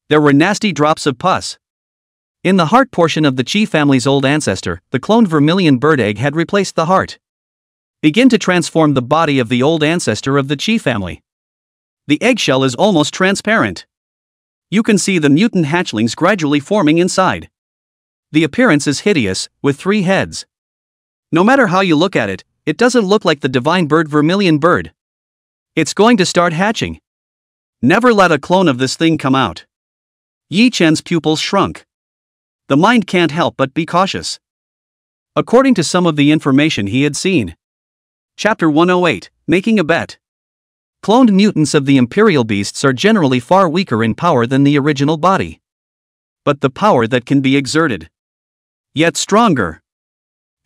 There were nasty drops of pus. In the heart portion of the Qi family's old ancestor, the cloned vermilion bird egg had replaced the heart. Begin to transform the body of the old ancestor of the Qi family. The eggshell is almost transparent. You can see the mutant hatchlings gradually forming inside. The appearance is hideous, with 3 heads. No matter how you look at it, it doesn't look like the divine bird vermilion bird. It's going to start hatching. Never let a clone of this thing come out. Yi Chen's pupils shrunk. The mind can't help but be cautious. According to some of the information he had seen. Chapter 108, Making a Bet. Cloned mutants of the imperial beasts are generally far weaker in power than the original body. But the power that can be exerted. Yet stronger.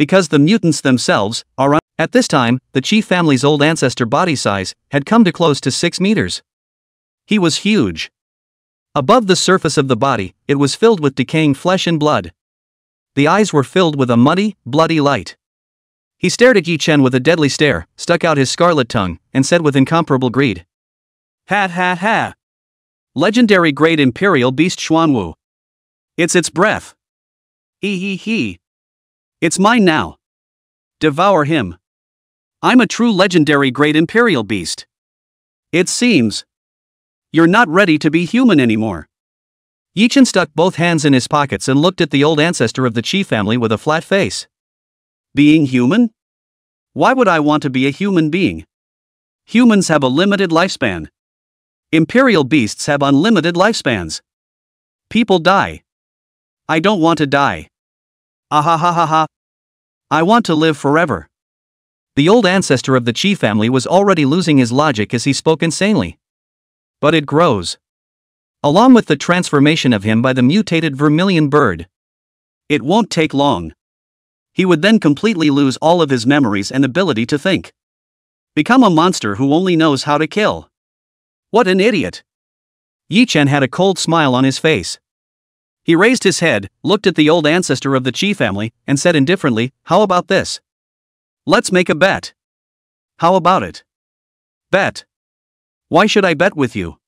Because the mutants themselves are At this time, the chief family's old ancestor body size had come to close to 6 meters. He was huge. Above the surface of the body, it was filled with decaying flesh and blood. The eyes were filled with a muddy, bloody light. He stared at Yi Chen with a deadly stare, stuck out his scarlet tongue, and said with incomparable greed, "Ha ha ha! Legendary Great Imperial Beast Xuanwu. It's its breath. He. It's mine now. Devour him. I'm a true legendary Great Imperial Beast. It seems you're not ready to be human anymore." Yi Chen stuck both hands in his pockets and looked at the old ancestor of the Qi family with a flat face. Being human? Why would I want to be a human being? Humans have a limited lifespan. Imperial beasts have unlimited lifespans. People die. I don't want to die. Ahahaha. I want to live forever. The old ancestor of the Qi family was already losing his logic as he spoke insanely. But it grows. Along with the transformation of him by the mutated vermilion bird. It won't take long. He would then completely lose all of his memories and ability to think. Become a monster who only knows how to kill. What an idiot! Yi Chen had a cold smile on his face. He raised his head, looked at the old ancestor of the Qi family, and said indifferently, "How about this? Let's make a bet." "How about it?" "Bet. Why should I bet with you?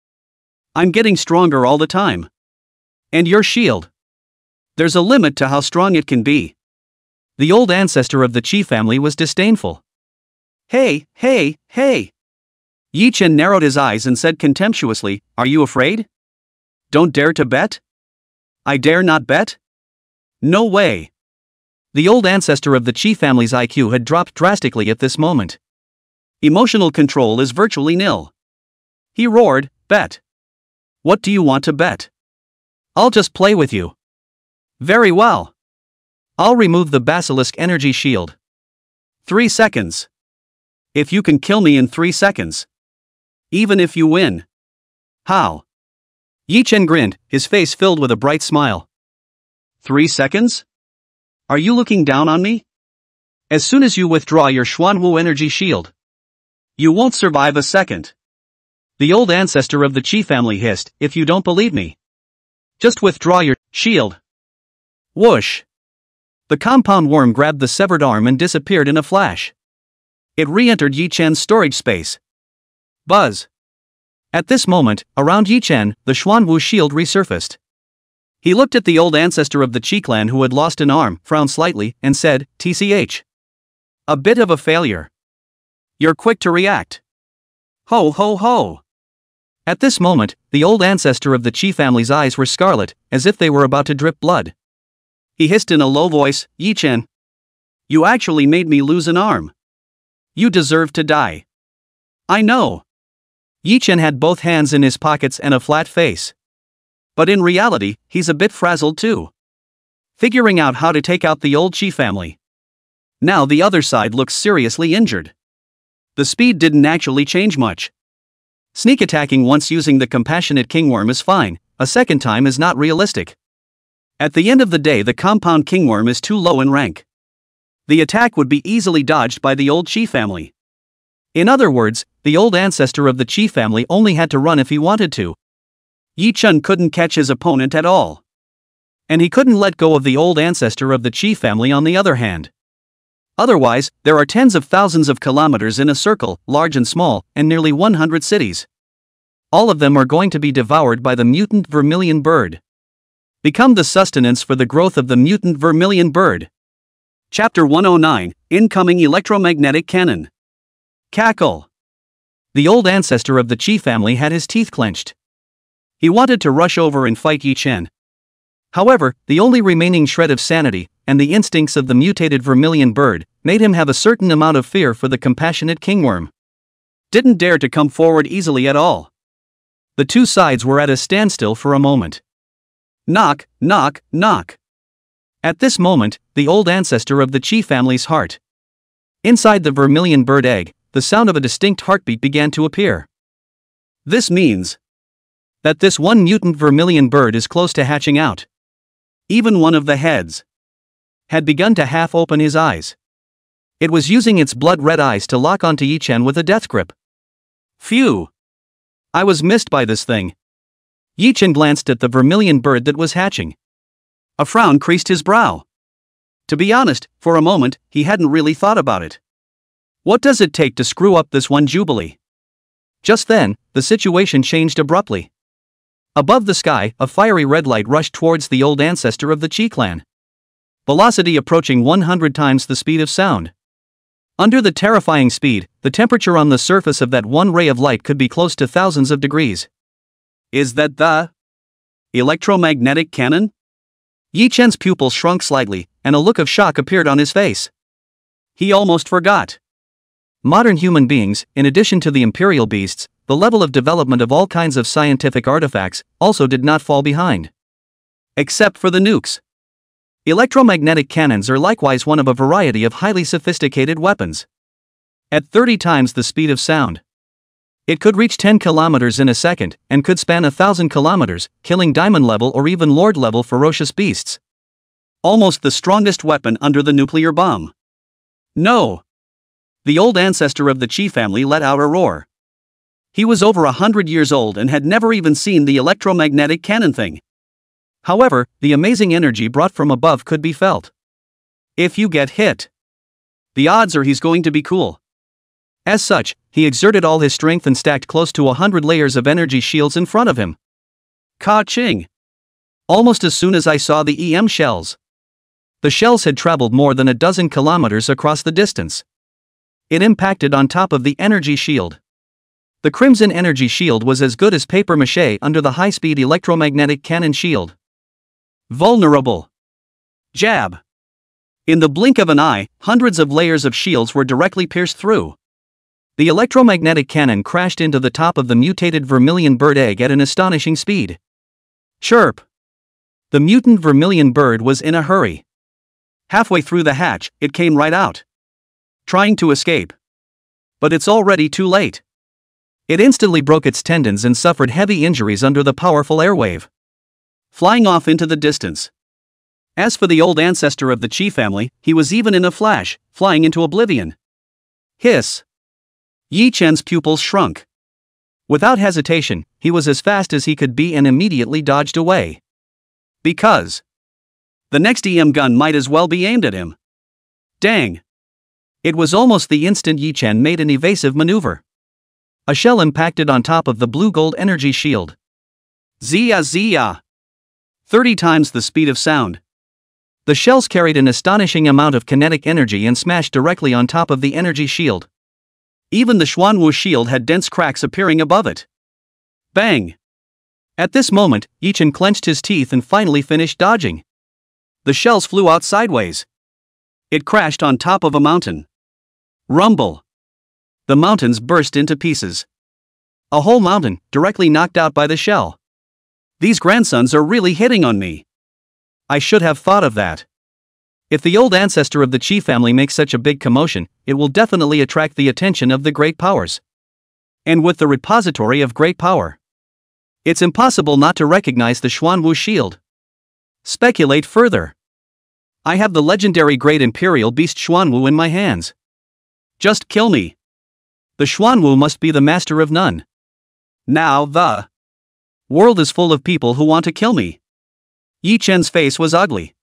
I'm getting stronger all the time. And your shield. There's a limit to how strong it can be." The old ancestor of the Qi family was disdainful. Hey. Yi Chen narrowed his eyes and said contemptuously, "Are you afraid? Don't dare to bet? I dare not bet? No way." The old ancestor of the Qi family's IQ had dropped drastically at this moment. Emotional control is virtually nil. He roared, "Bet. What do you want to bet? I'll just play with you." "Very well. I'll remove the basilisk energy shield. 3 seconds. If you can kill me in 3 seconds. Even if you win." "How?" Yi Chen grinned, his face filled with a bright smile. 3 seconds? Are you looking down on me? As soon as you withdraw your Xuanwu energy shield, you won't survive a second. The old ancestor of the Qi family hissed, "If you don't believe me, just withdraw your shield." Whoosh! The compound worm grabbed the severed arm and disappeared in a flash. It re-entered Yi Chen's storage space. Buzz! At this moment, around Yi Chen, the Xuanwu shield resurfaced. He looked at the old ancestor of the Qi clan who had lost an arm, frowned slightly, and said, "TCH. A bit of a failure. You're quick to react. Ho ho ho." At this moment, the old ancestor of the Qi family's eyes were scarlet, as if they were about to drip blood. He hissed in a low voice, "Yi Chen. You actually made me lose an arm. You deserve to die." "I know." Yi Chen had both hands in his pockets and a flat face. But in reality, he's a bit frazzled too. Figuring out how to take out the old Qi family. Now the other side looks seriously injured. The speed didn't actually change much. Sneak attacking once using the compassionate kingworm is fine, a second time is not realistic. At the end of the day, the compound kingworm is too low in rank. The attack would be easily dodged by the old Qi family. In other words, the old ancestor of the Qi family only had to run if he wanted to. Yi Chen couldn't catch his opponent at all. And he couldn't let go of the old ancestor of the Qi family on the other hand. Otherwise, there are tens of thousands of kilometers in a circle, large and small, and nearly 100 cities. All of them are going to be devoured by the mutant vermilion bird. Become the sustenance for the growth of the mutant vermilion bird. Chapter 109, Incoming Electromagnetic Cannon. Cackle. The old ancestor of the Qi family had his teeth clenched. He wanted to rush over and fight Yi Chen. However, the only remaining shred of sanity, and the instincts of the mutated vermilion bird, made him have a certain amount of fear for the compassionate kingworm. Didn't dare to come forward easily at all. The two sides were at a standstill for a moment. Knock, knock, knock. At this moment, the old ancestor of the Qi family's heart. Inside the vermilion bird egg, the sound of a distinct heartbeat began to appear. This means that this one mutant vermilion bird is close to hatching out. Even one of the heads had begun to half open his eyes. It was using its blood-red eyes to lock onto Yi Chen with a death grip. Phew! I was missed by this thing. Yi Chen glanced at the vermilion bird that was hatching. A frown creased his brow. To be honest, for a moment, he hadn't really thought about it. What does it take to screw up this one jubilee? Just then, the situation changed abruptly. Above the sky, a fiery red light rushed towards the old ancestor of the Qi clan. Velocity approaching 100 times the speed of sound. Under the terrifying speed, the temperature on the surface of that one ray of light could be close to thousands of degrees. Is that the electromagnetic cannon? Yi Chen's pupils shrunk slightly, and a look of shock appeared on his face. He almost forgot. Modern human beings, in addition to the imperial beasts, the level of development of all kinds of scientific artifacts, also did not fall behind. Except for the nukes. Electromagnetic cannons are likewise one of a variety of highly sophisticated weapons. At 30 times the speed of sound. It could reach 10 kilometers in a second, and could span 1,000 kilometers, killing diamond-level or even lord-level ferocious beasts. Almost the strongest weapon under the nuclear bomb. No! The old ancestor of the Qi family let out a roar. He was over 100 years old and had never even seen the electromagnetic cannon thing. However, the amazing energy brought from above could be felt. If you get hit, the odds are he's going to be cool. As such, he exerted all his strength and stacked close to 100 layers of energy shields in front of him. Ka-ching! Almost as soon as I saw the EM shells. The shells had traveled more than a dozen kilometers across the distance. It impacted on top of the energy shield. The crimson energy shield was as good as papier-mâché under the high-speed electromagnetic cannon shield. Vulnerable. Jab. In the blink of an eye, hundreds of layers of shields were directly pierced through. The electromagnetic cannon crashed into the top of the mutated vermilion bird egg at an astonishing speed. Chirp. The mutant vermilion bird was in a hurry. Halfway through the hatch, it came right out, trying to escape. But it's already too late. It instantly broke its tendons and suffered heavy injuries under the powerful airwave, flying off into the distance. As for the old ancestor of the Qi family, he was even in a flash, flying into oblivion. Hiss! Yi Chen's pupils shrunk. Without hesitation, he was as fast as he could be and immediately dodged away. Because the next EM gun might as well be aimed at him. Dang! It was almost the instant Yi Chen made an evasive maneuver. A shell impacted on top of the blue-gold energy shield. Zia zia! 30 times the speed of sound. The shells carried an astonishing amount of kinetic energy and smashed directly on top of the energy shield. Even the Xuanwu shield had dense cracks appearing above it. Bang! At this moment, Yi Chen clenched his teeth and finally finished dodging. The shells flew out sideways. It crashed on top of a mountain. Rumble! The mountains burst into pieces. A whole mountain, directly knocked out by the shell. These grandsons are really hitting on me. I should have thought of that. If the old ancestor of the Qi family makes such a big commotion, it will definitely attract the attention of the great powers. And with the repository of great power, it's impossible not to recognize the Xuanwu shield. Speculate further. I have the legendary great imperial beast Xuanwu in my hands. Just kill me. The Xuanwu must be the master of none. Now the world is full of people who want to kill me. Yi Chen's face was ugly.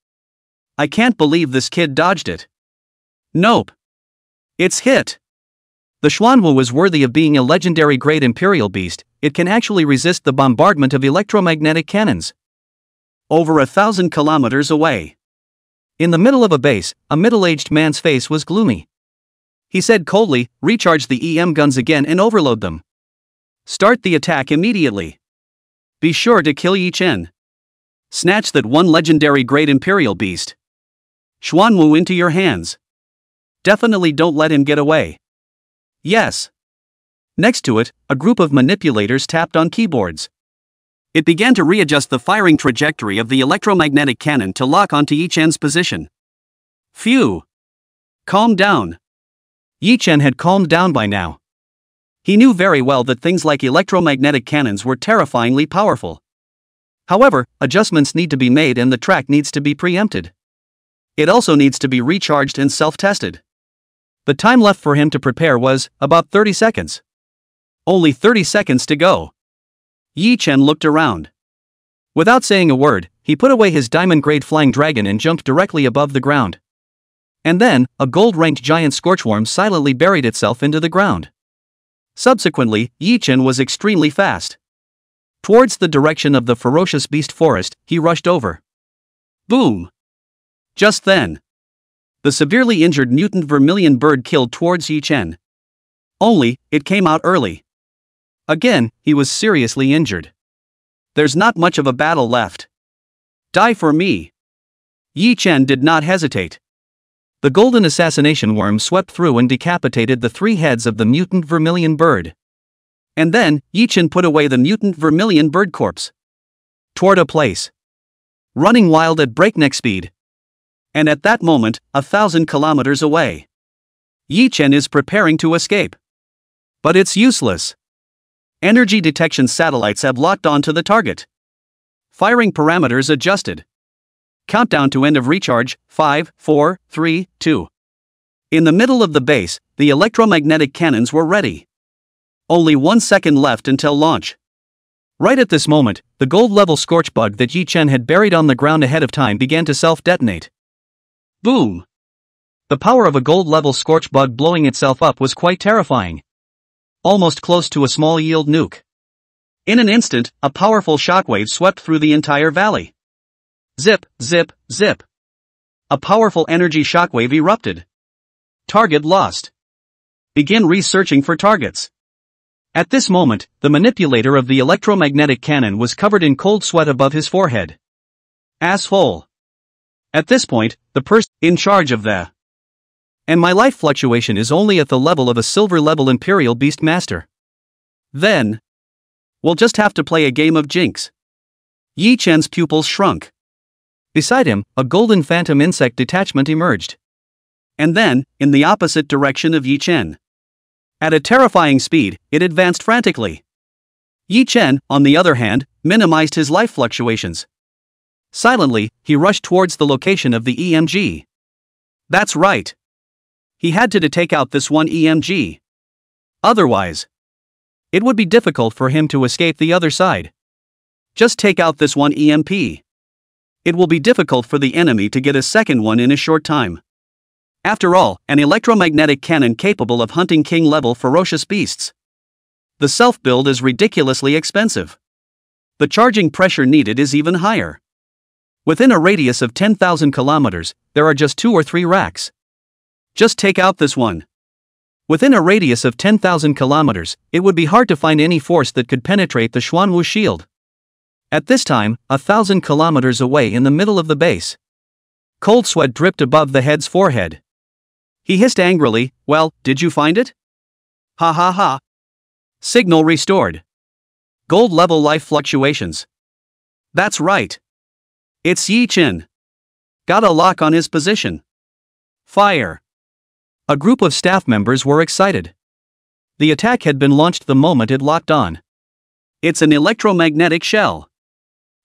I can't believe this kid dodged it. Nope. It's hit. The Xuanwu is worthy of being a legendary great imperial beast. It can actually resist the bombardment of electromagnetic cannons. Over 1,000 kilometers away. In the middle of a base, a middle-aged man's face was gloomy. He said coldly, "Recharge the EM guns again and overload them. Start the attack immediately. Be sure to kill Yi Chen. Snatch that one legendary great imperial beast. Xuanwu into your hands. Definitely don't let him get away." Yes. Next to it, a group of manipulators tapped on keyboards. It began to readjust the firing trajectory of the electromagnetic cannon to lock onto Yi Chen's position. Phew. Calm down. Yi Chen had calmed down by now. He knew very well that things like electromagnetic cannons were terrifyingly powerful. However, adjustments need to be made and the track needs to be preempted. it also needs to be recharged and self-tested. The time left for him to prepare was about 30 seconds. Only 30 seconds to go. Yi Chen looked around. Without saying a word, he put away his diamond-grade flying dragon and jumped directly above the ground. And then, a gold-ranked giant scorchworm silently buried itself into the ground. Subsequently, Yi Chen was extremely fast. Towards the direction of the ferocious beast forest, he rushed over. Boom! Just then, the severely injured mutant vermilion bird killed towards Yi Chen. Only, it came out early. Again, he was seriously injured. There's not much of a battle left. Die for me. Yi Chen did not hesitate. The golden assassination worm swept through and decapitated the 3 heads of the mutant vermilion bird. And then, Yi Chen put away the mutant vermilion bird corpse. Toward a place. Running wild at breakneck speed. And at that moment, 1,000 kilometers away. Yi Chen is preparing to escape. But it's useless. Energy detection satellites have locked onto the target. Firing parameters adjusted. Countdown to end of recharge, 5, 4, 3, 2. In the middle of the base, the electromagnetic cannons were ready. Only 1 second left until launch. Right at this moment, the gold-level scorch bug that Yi Chen had buried on the ground ahead of time began to self-detonate. Boom! The power of a gold-level scorch bug blowing itself up was quite terrifying. Almost close to a small yield nuke. In an instant, a powerful shockwave swept through the entire valley. Zip, zip, zip. A powerful energy shockwave erupted. Target lost. Begin researching for targets. At this moment, the manipulator of the electromagnetic cannon was covered in cold sweat above his forehead. Asshole. At this point, the person in charge of the and my life fluctuation is only at the level of a silver-level Imperial Beast Master. Then, we'll just have to play a game of Jinx. Yi Chen's pupils shrunk. Beside him, a golden phantom insect detachment emerged. And then, in the opposite direction of Yi Chen. At a terrifying speed, it advanced frantically. Yi Chen, on the other hand, minimized his life fluctuations. Silently, he rushed towards the location of the EMG. That's right. He had to take out this one EMG. Otherwise, it would be difficult for him to escape the other side. Just take out this one EMP. It will be difficult for the enemy to get a second one in a short time. After all, an electromagnetic cannon capable of hunting king-level ferocious beasts. The self-build is ridiculously expensive. The charging pressure needed is even higher. Within a radius of 10,000 kilometers, there are just 2 or 3 racks. Just take out this one. Within a radius of 10,000 kilometers, it would be hard to find any force that could penetrate the Xuanwu shield. At this time, 1,000 kilometers away in the middle of the base. Cold sweat dripped above the head's forehead. He hissed angrily, "Well, did you find it?" "Ha ha ha." Signal restored. Gold level life fluctuations. That's right. It's Yi Chen. Got a lock on his position. Fire. A group of staff members were excited. The attack had been launched the moment it locked on. It's an electromagnetic shell.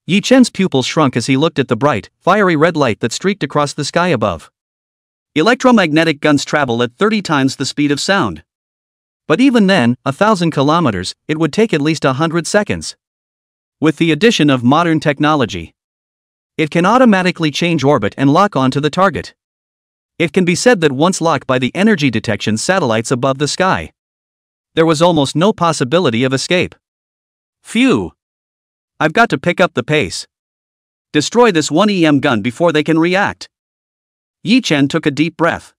Yi Chen's pupils shrunk as he looked at the bright, fiery red light that streaked across the sky above. Electromagnetic guns travel at 30 times the speed of sound. But even then, 1,000 kilometers, it would take at least 100 seconds. With the addition of modern technology, it can automatically change orbit and lock onto the target. It can be said that once locked by the energy detection satellites above the sky, there was almost no possibility of escape. Phew! I've got to pick up the pace. Destroy this one EM gun before they can react. Yi Chen took a deep breath.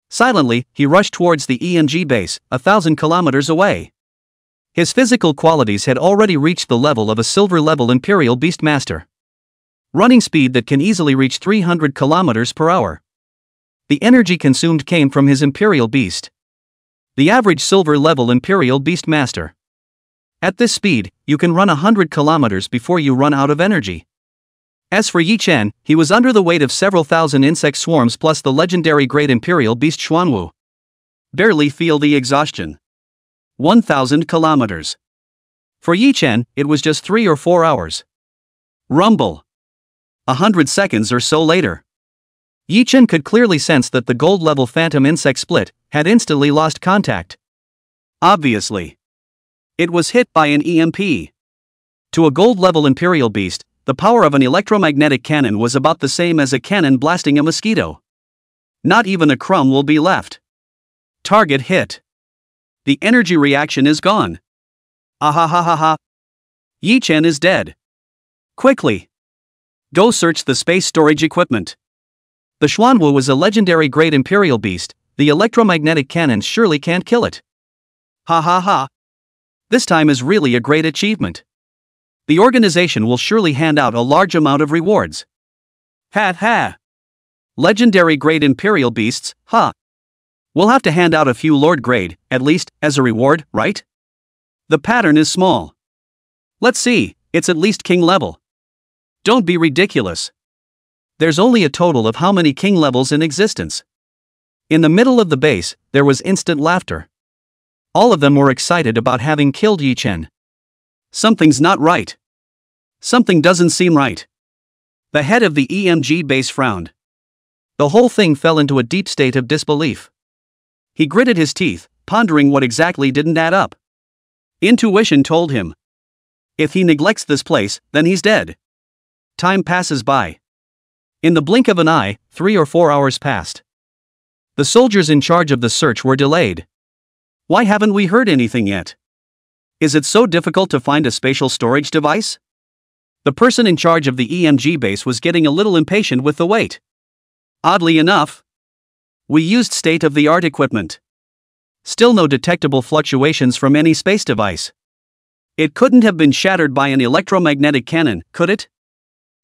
Silently, he rushed towards the EMG base, 1,000 kilometers away. His physical qualities had already reached the level of a silver-level Imperial Beastmaster. Running speed that can easily reach 300 kilometers per hour. The energy consumed came from his Imperial Beast. The average silver-level Imperial Beastmaster. At this speed, you can run 100 kilometers before you run out of energy. As for Yi Chen, he was under the weight of several thousand insect swarms plus the legendary great Imperial Beast Xuanwu. Barely feel the exhaustion. 1,000 kilometers. For Yi Chen, it was just 3 or 4 hours. Rumble. 100 seconds or so later. Yi Chen could clearly sense that the gold-level phantom insect split had instantly lost contact. Obviously, it was hit by an EMP. To a gold-level Imperial beast, the power of an electromagnetic cannon was about the same as a cannon blasting a mosquito. Not even a crumb will be left. Target hit. The energy reaction is gone. Ahahaha. Yi Chen is dead. Quickly, go search the space storage equipment. The Xuanwu was a legendary great Imperial beast, the electromagnetic cannons surely can't kill it. Ha ha ha. This time is really a great achievement. The organization will surely hand out a large amount of rewards. Ha ha. Legendary great Imperial beasts, huh? We'll have to hand out a few Lord grade, at least, as a reward, right? The pattern is small. Let's see, it's at least king level. Don't be ridiculous. There's only a total of how many king levels in existence? In the middle of the base, there was instant laughter. All of them were excited about having killed Yi Chen. Something's not right. Something doesn't seem right. The head of the EMG base frowned. The whole thing fell into a deep state of disbelief. He gritted his teeth, pondering what exactly didn't add up. Intuition told him, if he neglects this place, then he's dead. Time passes by. In the blink of an eye, 3 or 4 hours passed. The soldiers in charge of the search were delayed. Why haven't we heard anything yet? Is it so difficult to find a spatial storage device? The person in charge of the EMG base was getting a little impatient with the wait. Oddly enough, we used state-of-the-art equipment. Still no detectable fluctuations from any space device. It couldn't have been shattered by an electromagnetic cannon, could it?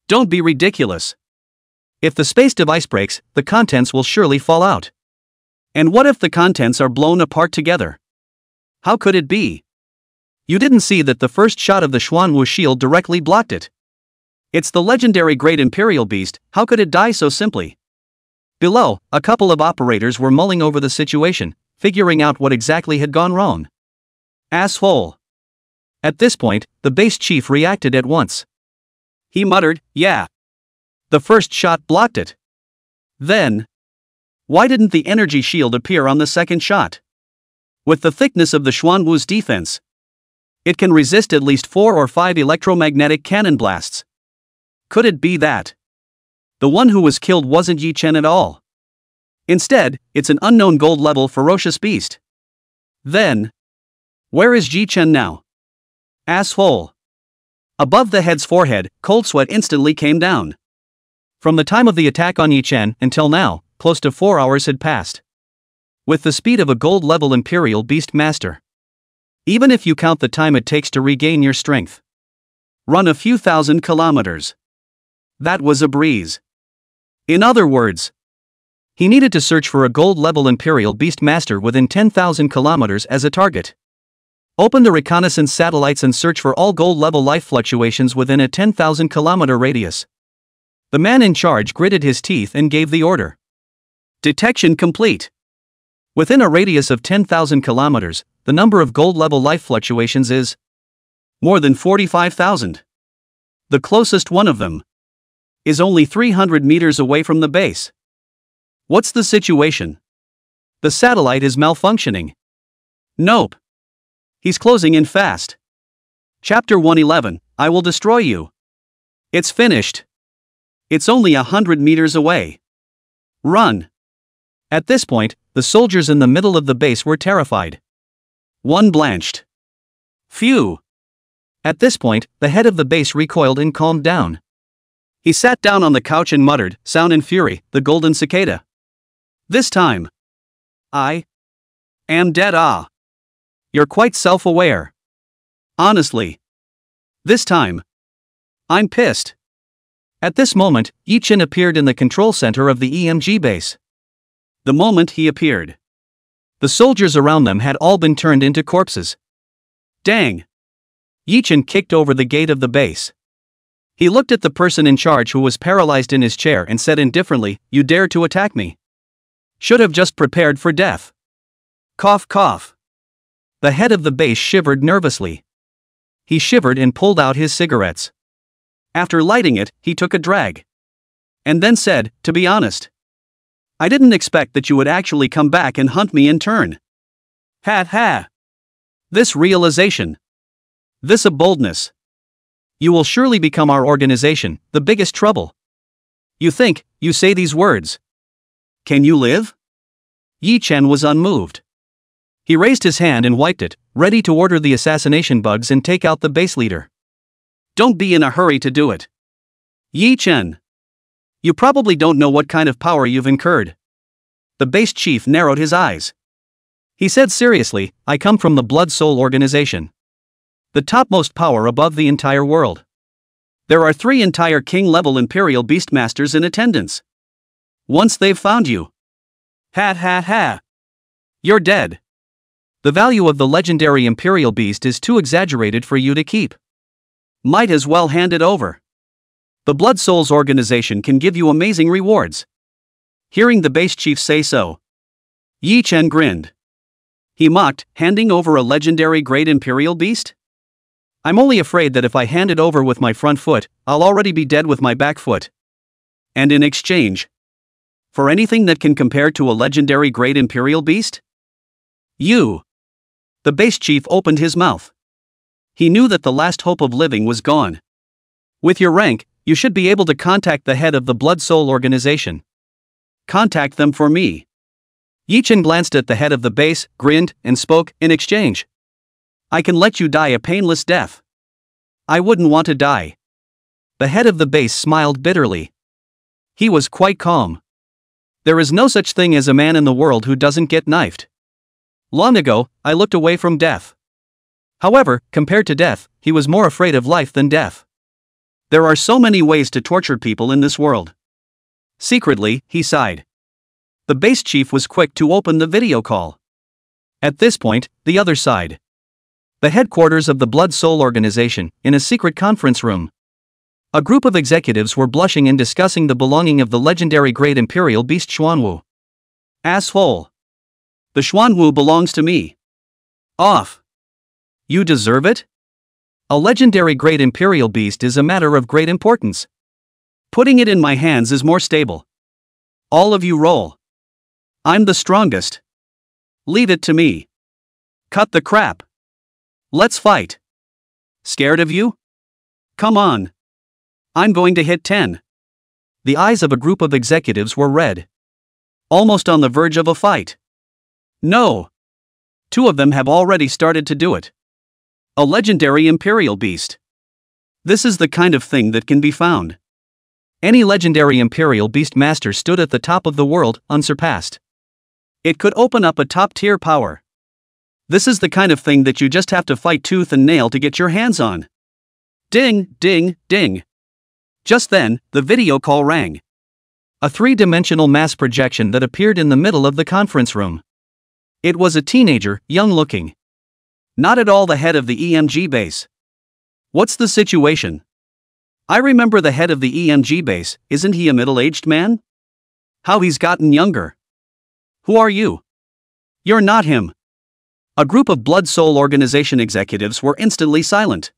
Don't be ridiculous. If the space device breaks, the contents will surely fall out. And what if the contents are blown apart together? How could it be? You didn't see that the first shot of the Xuanwu shield directly blocked it. It's the legendary great Imperial beast, how could it die so simply? Below, a couple of operators were mulling over the situation, figuring out what exactly had gone wrong. Asshole. At this point, the base chief reacted at once. He muttered, yeah. The first shot blocked it. Then, why didn't the energy shield appear on the second shot? With the thickness of the Xuanwu's defense, it can resist at least 4 or 5 electromagnetic cannon blasts. Could it be that the one who was killed wasn't Yi Chen at all? Instead, it's an unknown gold-level ferocious beast. Then, where is Yi Chen now? Asshole. Above the head's forehead, cold sweat instantly came down. From the time of the attack on Yi Chen until now, close to 4 hours had passed. With the speed of a gold-level Imperial Beast Master. Even if you count the time it takes to regain your strength. Run a few thousand kilometers. That was a breeze. In other words, he needed to search for a gold-level Imperial Beast Master within 10,000 kilometers as a target. Open the reconnaissance satellites and search for all gold-level life fluctuations within a 10,000 kilometer radius. The man in charge gritted his teeth and gave the order. Detection complete. Within a radius of 10,000 kilometers, the number of gold-level life fluctuations is more than 45,000. The closest one of them is only 300 meters away from the base. What's the situation? The satellite is malfunctioning. Nope. He's closing in fast. Chapter 111, I will destroy you. It's finished. It's only 100 meters away. Run. At this point, the soldiers in the middle of the base were terrified. One blanched. Phew. At this point, the head of the base recoiled and calmed down. He sat down on the couch and muttered, sound and fury, the golden cicada. This time, I am dead. Ah. You're quite self-aware. Honestly. This time, I'm pissed. At this moment, Yi Chen appeared in the control center of the EMG base. The moment he appeared, the soldiers around them had all been turned into corpses. Dang. Yi Chen kicked over the gate of the base. He looked at the person in charge who was paralyzed in his chair and said indifferently, "You dare to attack me? Should have just prepared for death." Cough cough. The head of the base shivered nervously. He shivered and pulled out his cigarettes. After lighting it, he took a drag. And then said, "To be honest, I didn't expect that you would actually come back and hunt me in turn. Ha ha. This realization. This a boldness. You will surely become our organization, the biggest trouble. You think, you say these words. Can you live? Yi Chen was unmoved. He raised his hand and wiped it, ready to order the assassination bugs and take out the base leader. Don't be in a hurry to do it. Yi Chen. You probably don't know what kind of power you've incurred. The base chief narrowed his eyes. He said seriously, I come from the Blood Soul organization. The topmost power above the entire world. There are 3 entire king-level Imperial Beastmasters in attendance. Once they've found you. Ha ha ha. You're dead. The value of the legendary Imperial Beast is too exaggerated for you to keep. Might as well hand it over. The Blood Souls organization can give you amazing rewards. Hearing the base chief say so, Yi Chen grinned. He mocked, handing over a legendary great Imperial Beast? I'm only afraid that if I hand it over with my front foot, I'll already be dead with my back foot. And in exchange, for anything that can compare to a legendary great Imperial Beast? You. The base chief opened his mouth. He knew that the last hope of living was gone. With your rank, you should be able to contact the head of the Blood Soul organization. Contact them for me. Yi Chen glanced at the head of the base, grinned, and spoke, in exchange. I can let you die a painless death. I wouldn't want to die. The head of the base smiled bitterly. He was quite calm. There is no such thing as a man in the world who doesn't get knifed. Long ago, I looked away from death. However, compared to death, he was more afraid of life than death. There are so many ways to torture people in this world. Secretly, he sighed. The base chief was quick to open the video call. At this point, the other side. The headquarters of the Blood Soul organization, in a secret conference room. A group of executives were blushing and discussing the belonging of the legendary great Imperial Beast Xuanwu. Asshole. The Xuanwu belongs to me. Off. You deserve it? A legendary great Imperial Beast is a matter of great importance. Putting it in my hands is more stable. All of you roll. I'm the strongest. Leave it to me. Cut the crap. Let's fight. Scared of you? Come on. I'm going to hit 10. The eyes of a group of executives were red. Almost on the verge of a fight. No. 2 of them have already started to do it. A legendary Imperial Beast. This is the kind of thing that can be found. Any legendary Imperial Beast Master stood at the top of the world, unsurpassed. It could open up a top-tier power. This is the kind of thing that you just have to fight tooth and nail to get your hands on. Ding, ding, ding. Just then, the video call rang. A 3-dimensional mass projection that appeared in the middle of the conference room. It was a teenager, young-looking. Not at all the head of the EMG base. What's the situation? I remember the head of the EMG base, isn't he a middle-aged man? How he's gotten younger. Who are you? You're not him. A group of Blood Soul organization executives were instantly silent.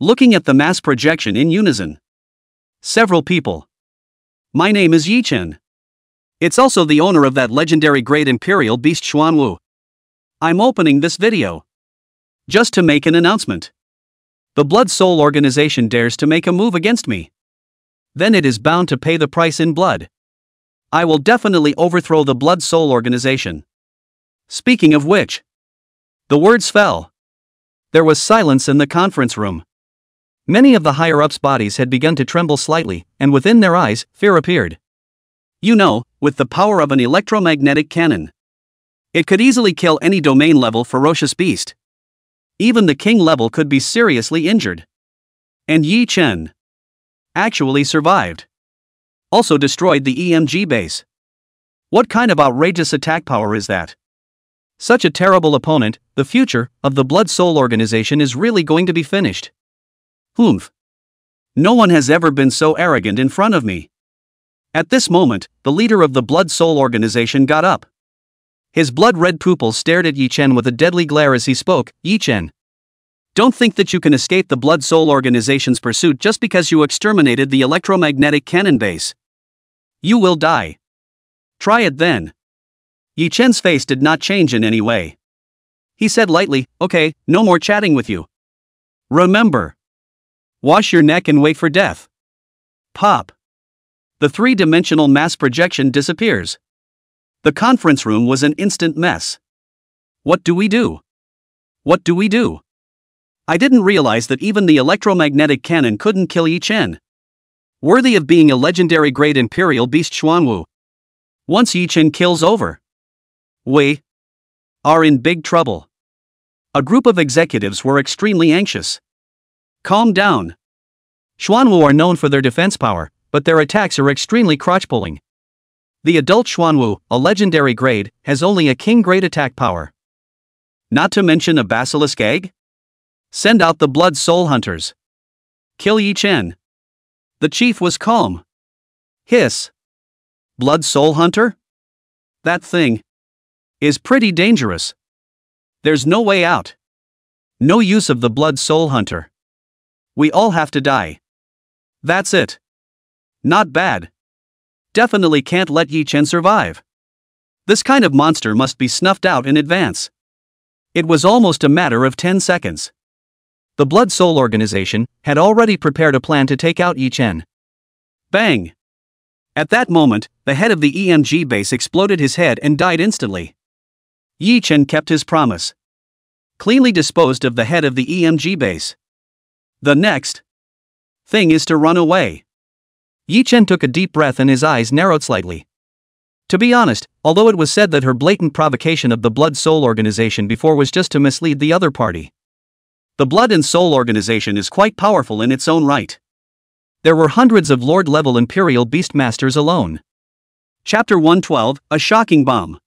Looking at the mass projection in unison. Several people. My name is Yi Chen. It's also the owner of that legendary great Imperial Beast Xuanwu. I'm opening this video. Just to make an announcement. The Blood Soul organization dares to make a move against me. Then it is bound to pay the price in blood. I will definitely overthrow the Blood Soul organization. Speaking of which. The words fell. There was silence in the conference room. Many of the higher-ups' bodies had begun to tremble slightly, and within their eyes, fear appeared. You know, with the power of an electromagnetic cannon. It could easily kill any domain-level ferocious beast. Even the king level could be seriously injured. And Yi Chen actually survived. Also destroyed the EMG base. What kind of outrageous attack power is that? Such a terrible opponent, the future of the Blood Soul organization is really going to be finished. Humph. No one has ever been so arrogant in front of me. At this moment, the leader of the Blood Soul organization got up. His blood-red pupils stared at Yi Chen with a deadly glare as he spoke. Yi Chen. Don't think that you can escape the Blood Soul organization's pursuit just because you exterminated the electromagnetic cannon base. You will die. Try it then. Yi Chen's face did not change in any way. He said lightly, okay, no more chatting with you. Remember. Wash your neck and wait for death. Pop. The three-dimensional mass projection disappears. The conference room was an instant mess. What do we do? What do we do? I didn't realize that even the electromagnetic cannon couldn't kill Yi Chen. Worthy of being a legendary grade Imperial Beast Xuanwu. Once Yi Chen kills over, we are in big trouble. A group of executives were extremely anxious. Calm down. Xuanwu are known for their defense power, but their attacks are extremely crotch-pulling. The adult Xuanwu, a legendary grade, has only a king grade attack power. Not to mention a basilisk egg? Send out the blood soul hunters. Kill Yi Chen. The chief was calm. Hiss. Blood soul hunter? That thing is pretty dangerous. There's no way out. No use of the blood soul hunter. We all have to die. That's it. Not bad. Definitely can't let Yi Chen survive. This kind of monster must be snuffed out in advance. It was almost a matter of 10 seconds. The Blood Soul organization had already prepared a plan to take out Yi Chen. Bang! At that moment, the head of the EMG base exploded his head and died instantly. Yi Chen kept his promise. Cleanly disposed of the head of the EMG base. The next thing is to run away. Yi Chen took a deep breath and his eyes narrowed slightly. To be honest, although it was said that her blatant provocation of the Blood Soul organization before was just to mislead the other party, the Blood and Soul organization is quite powerful in its own right. There were hundreds of Lord-level Imperial Beastmasters alone. Chapter 112, A Shocking Bomb.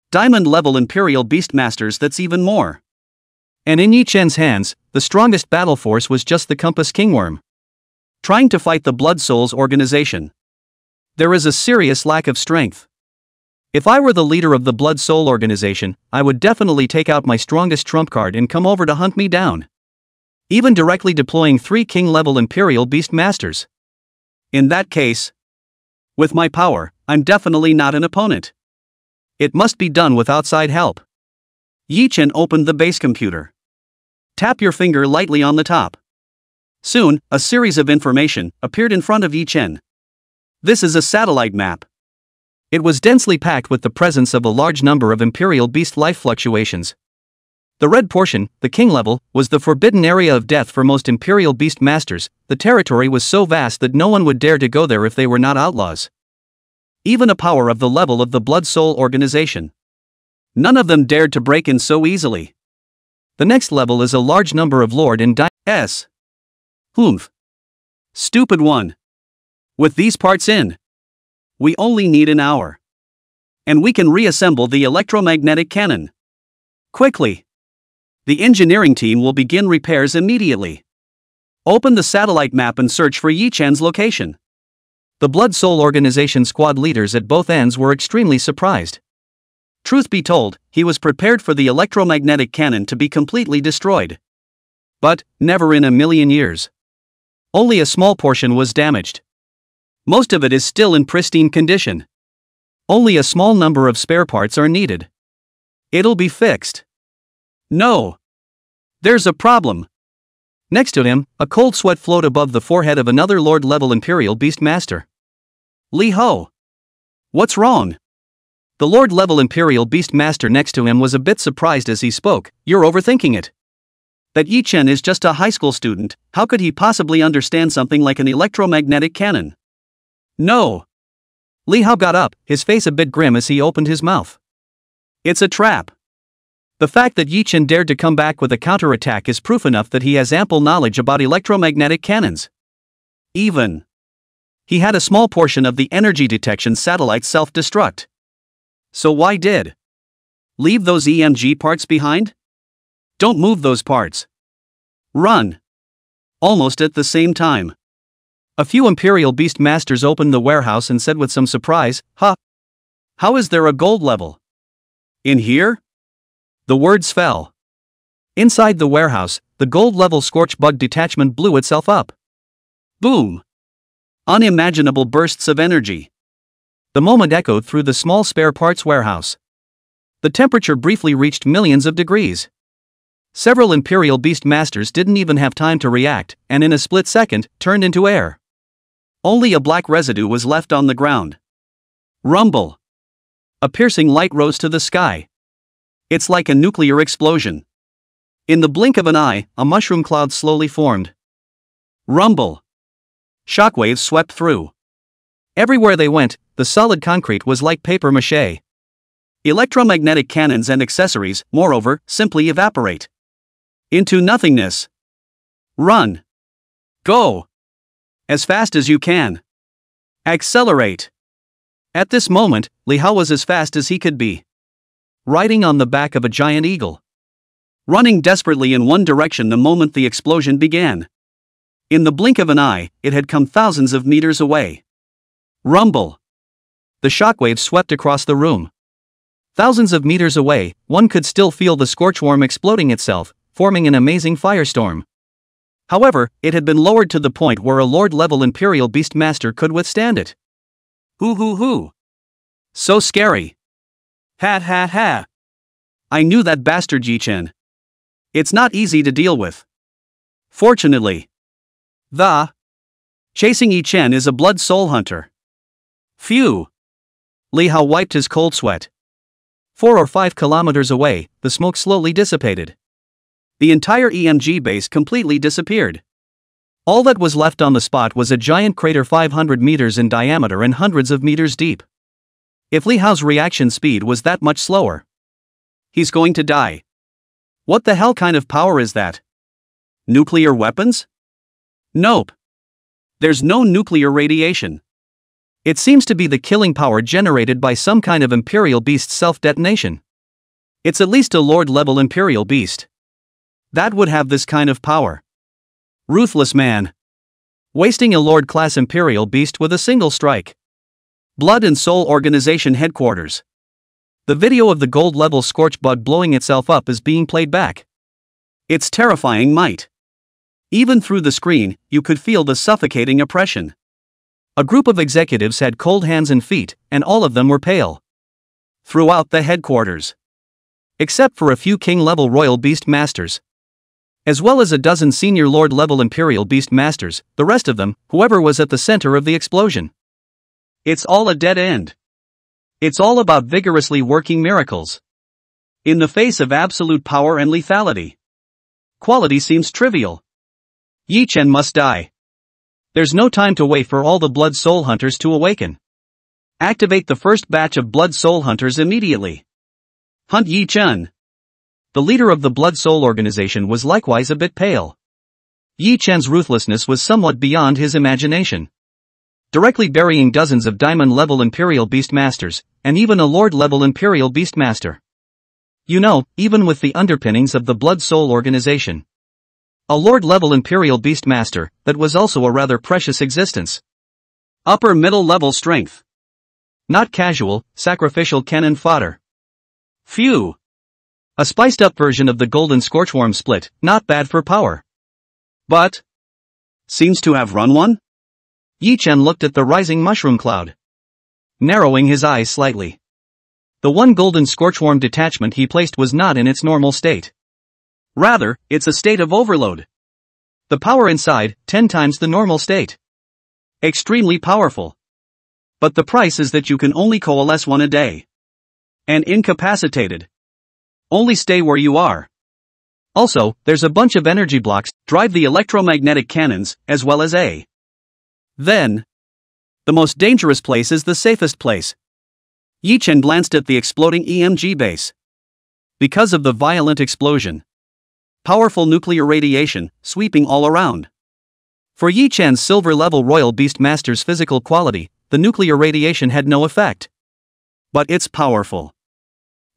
Diamond-level Imperial Beastmasters, that's even more. And in Yi Chen's hands, the strongest battle force was just the Compass Kingworm. Trying to fight the Blood Souls organization. There is a serious lack of strength. If I were the leader of the Blood Soul organization, I would definitely take out my strongest trump card and come over to hunt me down. Even directly deploying 3 king-level Imperial Beastmasters. In that case, with my power, I'm definitely not an opponent. It must be done with outside help. Yi Chen opened the base computer. Tap your finger lightly on the top. Soon, a series of information appeared in front of Yi Chen. This is a satellite map. It was densely packed with the presence of a large number of Imperial Beast life fluctuations. The red portion, the king level, was the forbidden area of death for most Imperial Beast Masters. The territory was so vast that no one would dare to go there if they were not outlaws. Even a power of the level of the Blood Soul organization. None of them dared to break in so easily. The next level is a large number of Lord and S. Humph. Stupid one. With these parts in, we only need an hour. And we can reassemble the electromagnetic cannon. Quickly. The engineering team will begin repairs immediately. Open the satellite map and search for Yi Chen's location. The Blood Soul organization squad leaders at both ends were extremely surprised. Truth be told, he was prepared for the electromagnetic cannon to be completely destroyed. But, never in a million years. Only a small portion was damaged. Most of it is still in pristine condition. Only a small number of spare parts are needed. It'll be fixed. No. There's a problem. Next to him, a cold sweat flowed above the forehead of another Lord-level Imperial Beastmaster. Li Ho. What's wrong? The Lord-level Imperial Beastmaster next to him was a bit surprised as he spoke. You're overthinking it. That Yi Chen is just a high school student, how could he possibly understand something like an electromagnetic cannon? No. Li Hao got up, his face a bit grim as he opened his mouth. It's a trap. The fact that Yi Chen dared to come back with a counterattack is proof enough that he has ample knowledge about electromagnetic cannons. Even he had a small portion of the energy detection satellite self-destruct. So why did leave those EMG parts behind? Don't move those parts. Run. Almost at the same time, a few Imperial Beastmasters opened the warehouse and said with some surprise, "Huh? How is there a gold level in here?" The words fell. Inside the warehouse, the gold-level scorch bug detachment blew itself up. Boom! Unimaginable bursts of energy. The moment echoed through the small spare parts warehouse. The temperature briefly reached millions of degrees. Several Imperial Beast Masters didn't even have time to react, and in a split second, turned into air. Only a black residue was left on the ground. Rumble. A piercing light rose to the sky. It's like a nuclear explosion. In the blink of an eye, a mushroom cloud slowly formed. Rumble. Shockwaves swept through. Everywhere they went, the solid concrete was like paper mache. Electromagnetic cannons and accessories, moreover, simply evaporate into nothingness. Run. Go. As fast as you can. Accelerate. At this moment, Li Hao was as fast as he could be. Riding on the back of a giant eagle. Running desperately in one direction the moment the explosion began. In the blink of an eye, it had come thousands of meters away. Rumble. The shockwave swept across the room. Thousands of meters away, one could still feel the scorchworm exploding itself, forming an amazing firestorm. However, it had been lowered to the point where a Lord-level Imperial Beast Master could withstand it. Hoo. So scary. Ha. I knew that bastard Yi Chen. It's not easy to deal with. Fortunately. Chasing Yi Chen is a blood soul hunter. Phew. Li Hao wiped his cold sweat. 4 or 5 kilometers away, the smoke slowly dissipated. The entire EMG base completely disappeared. All that was left on the spot was a giant crater 500 meters in diameter and hundreds of meters deep. If Li Hao's reaction speed was that much slower, he's going to die. What the hell kind of power is that? Nuclear weapons? Nope. There's no nuclear radiation. It seems to be the killing power generated by some kind of Imperial Beast self-detonation. It's at least a Lord-level Imperial Beast that would have this kind of power. Ruthless man. Wasting a Lord-class Imperial Beast with a single strike. Blood and Soul Organization Headquarters. The video of the gold-level scorch bug blowing itself up is being played back. It's terrifying might. Even through the screen, you could feel the suffocating oppression. A group of executives had cold hands and feet, and all of them were pale. Throughout the headquarters. Except for a few King-level Royal Beast Masters. As well as a dozen Senior Lord-level Imperial Beast Masters, the rest of them, whoever was at the center of the explosion. It's all a dead end. It's all about vigorously working miracles. In the face of absolute power and lethality. Quality seems trivial. Yi Chen must die. There's no time to wait for all the Blood Soul Hunters to awaken. Activate the first batch of Blood Soul Hunters immediately. Hunt Yi Chen. The leader of the Blood Soul Organization was likewise a bit pale. Yi Chen's ruthlessness was somewhat beyond his imagination. Directly burying dozens of Diamond-level Imperial Beast Masters, and even a Lord-level Imperial Beast Master. You know, even with the underpinnings of the Blood Soul Organization. A Lord-level Imperial Beast Master, that was also a rather precious existence. Upper middle-level strength. Not casual, sacrificial cannon fodder. Phew. A spiced-up version of the Golden Scorchworm split, not bad for power. But seems to have run one? Yi Chen looked at the rising mushroom cloud. Narrowing his eyes slightly. The one Golden Scorchworm detachment he placed was not in its normal state. Rather, it's a state of overload. The power inside, 10 times the normal state. Extremely powerful. But the price is that you can only coalesce one a day. And incapacitated. Only stay where you are. Also, there's a bunch of energy blocks, drive the electromagnetic cannons, as well as Then. The most dangerous place is the safest place. Yi Chen glanced at the exploding EMG base. Because of the violent explosion. Powerful nuclear radiation, sweeping all around. For Yi Chen's silver-level Royal Beast Master's physical quality, the nuclear radiation had no effect. But it's powerful.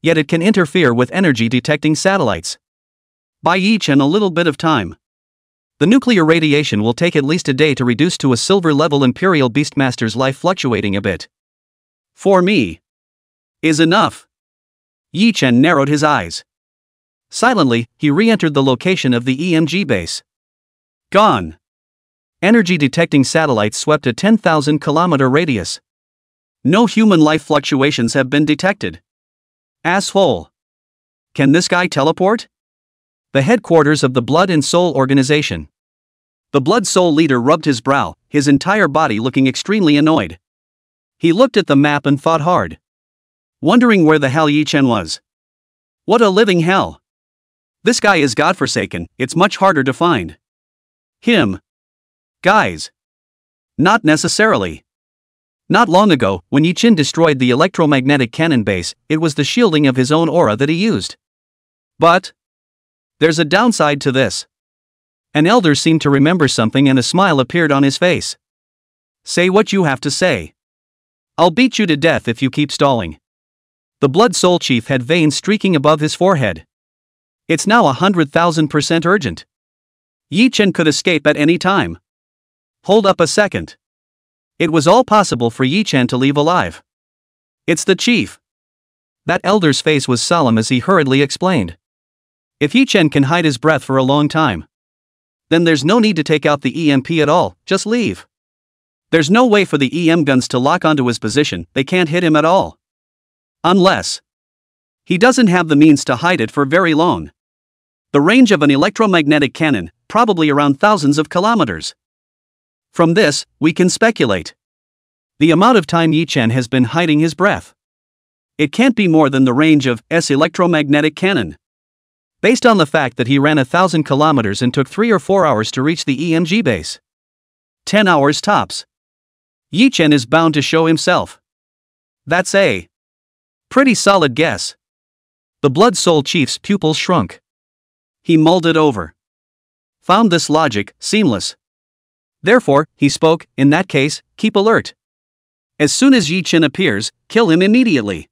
Yet it can interfere with energy-detecting satellites. Buy Yi Chen a little bit of time. The nuclear radiation will take at least a day to reduce to a silver-level Imperial Beastmaster's life fluctuating a bit. For me. Is enough. Yi Chen narrowed his eyes. Silently, he re-entered the location of the EMG base. Gone. Energy-detecting satellites swept a 10,000-kilometer radius. No human life fluctuations have been detected. Asshole. Can this guy teleport? The headquarters of the Blood and Soul organization. The Blood Soul leader rubbed his brow, his entire body looking extremely annoyed. He looked at the map and thought hard, wondering where the hell Yi Chen was. What a living hell. This guy is godforsaken, it's much harder to find him. Guys. Not necessarily. Not long ago, when Yi Chen destroyed the electromagnetic cannon base, it was the shielding of his own aura that he used. But there's a downside to this. An elder seemed to remember something and a smile appeared on his face. Say what you have to say. I'll beat you to death if you keep stalling. The Blood Soul Chief had veins streaking above his forehead. It's now 100,000% urgent. Yi Chen could escape at any time. Hold up a second. It was all possible for Yi Chen to leave alive. It's the chief. That elder's face was solemn as he hurriedly explained. If Yi Chen can hide his breath for a long time, then there's no need to take out the EMP at all, just leave. There's no way for the EM guns to lock onto his position, they can't hit him at all. Unless he doesn't have the means to hide it for very long. The range of an electromagnetic cannon, probably around thousands of kilometers. From this, we can speculate the amount of time Yi Chen has been hiding his breath. It can't be more than the range of S electromagnetic cannon. Based on the fact that he ran 1,000 kilometers and took 3 or 4 hours to reach the EMG base. 10 hours tops. Yi Chen is bound to show himself. That's a pretty solid guess. The Blood Soul Chief's pupils shrunk. He mulled it over. Found this logic seamless. Therefore, he spoke, in that case, keep alert. As soon as Yi Chen appears, kill him immediately.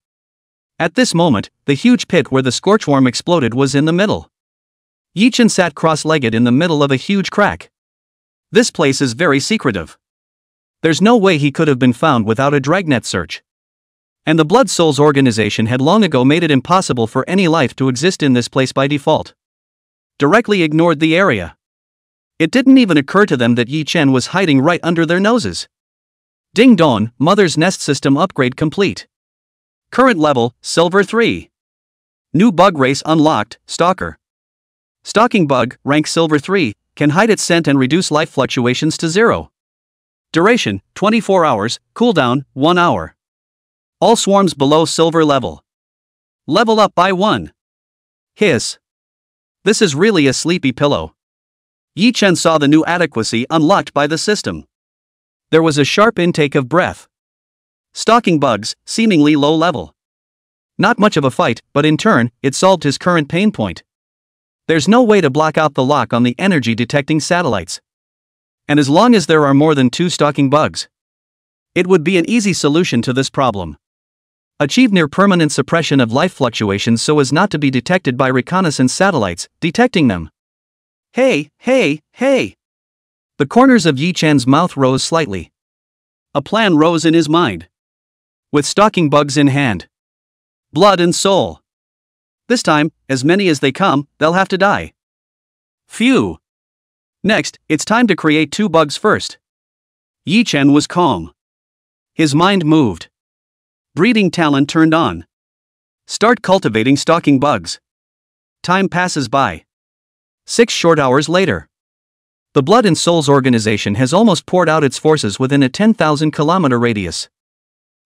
At this moment, the huge pit where the scorchworm exploded was in the middle. Yi Chen sat cross-legged in the middle of a huge crack. This place is very secretive. There's no way he could have been found without a dragnet search. And the Blood Souls organization had long ago made it impossible for any life to exist in this place by default. Directly ignored the area. It didn't even occur to them that Yi Chen was hiding right under their noses. Ding dong, Mother's Nest system upgrade complete. Current level, Silver 3. New bug race unlocked, Stalker. Stalking bug, rank Silver 3, can hide its scent and reduce life fluctuations to 0. Duration, 24 hours, cooldown, 1 hour. All swarms below Silver level. Level up by 1. Hiss. This is really a sleepy pillow. Yi Chen saw the new adequacy unlocked by the system. There was a sharp intake of breath. Stalking bugs, seemingly low level. Not much of a fight, but in turn, it solved his current pain point. There's no way to block out the lock on the energy detecting satellites. And as long as there are more than 2 stalking bugs, it would be an easy solution to this problem. Achieve near permanent suppression of life fluctuations so as not to be detected by reconnaissance satellites, detecting them. Hey, hey, hey! The corners of Yi Chen's mouth rose slightly. A plan rose in his mind. With stalking bugs in hand. Blood and soul. This time, as many as they come, they'll have to die. Phew! Next, it's time to create 2 bugs first. Yi Chen was calm. His mind moved. Breeding talent turned on. Start cultivating stalking bugs. Time passes by. 6 short hours later. The Blood and Souls organization has almost poured out its forces within a 10,000 kilometer radius.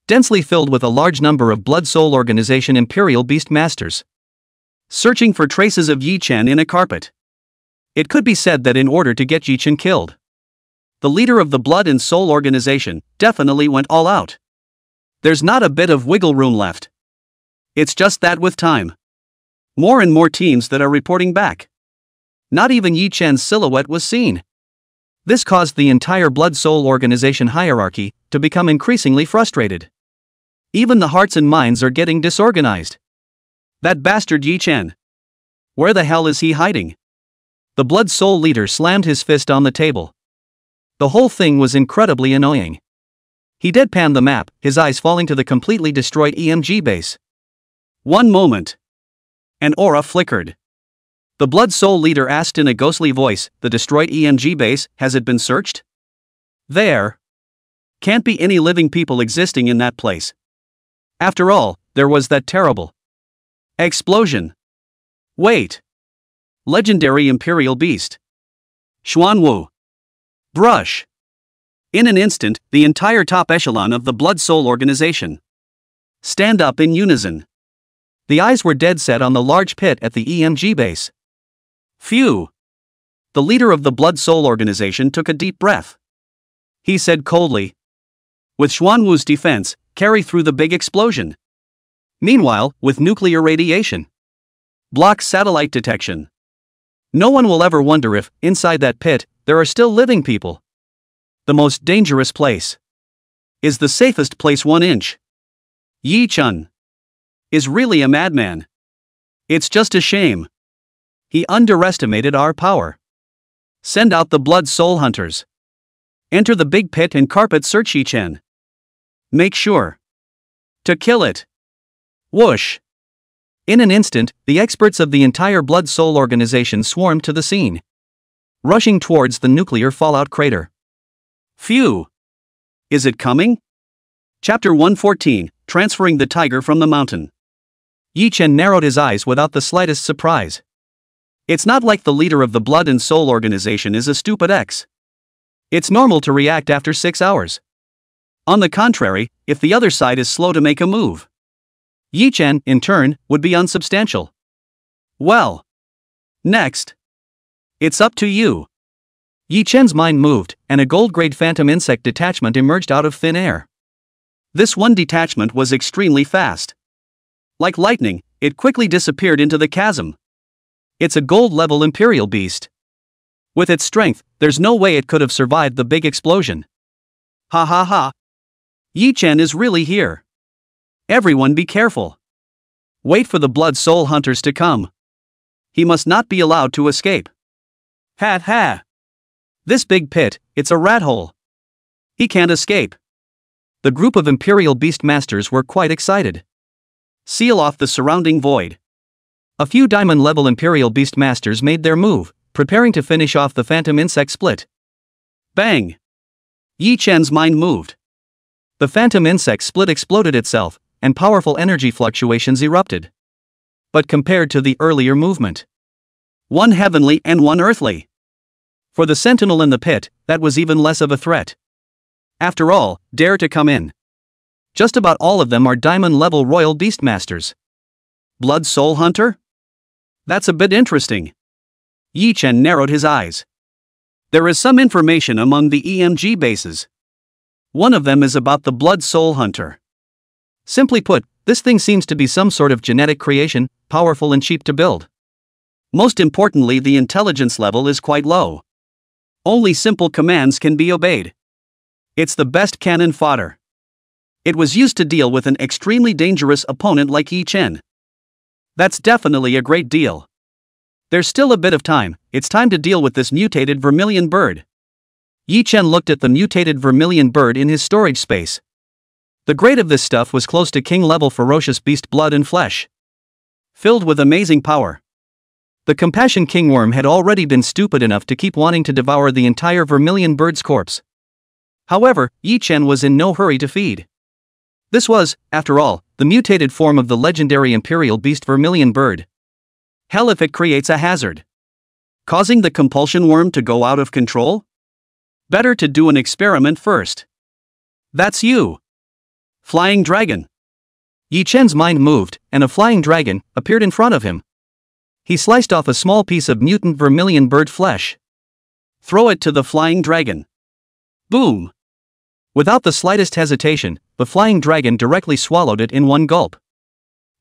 Densely filled with a large number of Blood Soul organization Imperial Beast Masters. Searching for traces of Yi Chen in a carpet. It could be said that in order to get Yi Chen killed, the leader of the Blood and Soul organization definitely went all out. There's not a bit of wiggle room left. It's just that with time. More and more teams that are reporting back. Not even Yi Chen's silhouette was seen. This caused the entire Blood Soul organization hierarchy to become increasingly frustrated. Even the hearts and minds are getting disorganized. That bastard Yi Chen. Where the hell is he hiding? The Blood Soul leader slammed his fist on the table. The whole thing was incredibly annoying. He deadpanned the map, his eyes falling to the completely destroyed EMG base. One moment. An aura flickered. The Blood Soul leader asked in a ghostly voice, the destroyed EMG base, has it been searched? There. Can't be any living people existing in that place. After all, there was that terrible explosion. Wait. Legendary Imperial Beast. Xuanwu. Brush. In an instant, the entire top echelon of the Blood Soul organization stand up in unison. The eyes were dead set on the large pit at the EMG base. Phew. The leader of the Blood Soul organization took a deep breath. He said coldly, with Xuanwu's defense, carry through the big explosion. Meanwhile, with nuclear radiation, block satellite detection. No one will ever wonder if, inside that pit, there are still living people. The most dangerous place is the safest place 1 inch. Yi Chun is really a madman. It's just a shame. He underestimated our power. Send out the Blood Soul Hunters. Enter the big pit and carpet search Yi Chen. Make sure to kill it. Whoosh. In an instant, the experts of the entire Blood Soul organization swarmed to the scene, rushing towards the nuclear fallout crater. Phew. Is it coming? Chapter 114, Transferring the Tiger from the Mountain. Yi Chen narrowed his eyes without the slightest surprise. It's not like the leader of the Blood and Soul organization is a stupid X. It's normal to react after 6 hours. On the contrary, if the other side is slow to make a move, Yi Chen, in turn, would be unsubstantial. Well. Next. It's up to you. Yi Chen's mind moved, and a gold-grade phantom insect detachment emerged out of thin air. This one detachment was extremely fast. Like lightning, it quickly disappeared into the chasm. It's a gold-level Imperial Beast. With its strength, there's no way it could have survived the big explosion. Ha ha ha. Yi Chen is really here. Everyone be careful. Wait for the Blood Soul Hunters to come. He must not be allowed to escape. Ha ha. This big pit, it's a rat hole. He can't escape. The group of Imperial Beast Masters were quite excited. Seal off the surrounding void. A few diamond-level Imperial Beast Masters made their move, preparing to finish off the phantom insect split. Bang! Yi Chen's mind moved. The phantom insect split exploded itself, and powerful energy fluctuations erupted. But compared to the earlier movement, one heavenly and one earthly. For the sentinel in the pit, that was even less of a threat. After all, dare to come in. Just about all of them are diamond-level royal beastmasters. Blood Soul Hunter? That's a bit interesting. Yi Chen narrowed his eyes. There is some information among the EMG bases. One of them is about the Blood Soul Hunter. Simply put, this thing seems to be some sort of genetic creation, powerful and cheap to build. Most importantly, the intelligence level is quite low. Only simple commands can be obeyed. It's the best cannon fodder. It was used to deal with an extremely dangerous opponent like Yi Chen. That's definitely a great deal. There's still a bit of time, it's time to deal with this mutated vermilion bird. Yi Chen looked at the mutated vermilion bird in his storage space. The grade of this stuff was close to king-level ferocious beast blood and flesh, filled with amazing power. The Compassion Kingworm had already been stupid enough to keep wanting to devour the entire vermilion bird's corpse. However, Yi Chen was in no hurry to feed. This was, after all, the mutated form of the legendary Imperial Beast Vermilion Bird. Hell if it creates a hazard, causing the compulsion worm to go out of control? Better to do an experiment first. That's you. Flying Dragon. Yi Chen's mind moved, and a flying dragon appeared in front of him. He sliced off a small piece of mutant vermilion bird flesh. Throw it to the flying dragon. Boom. Without the slightest hesitation, the flying dragon directly swallowed it in one gulp.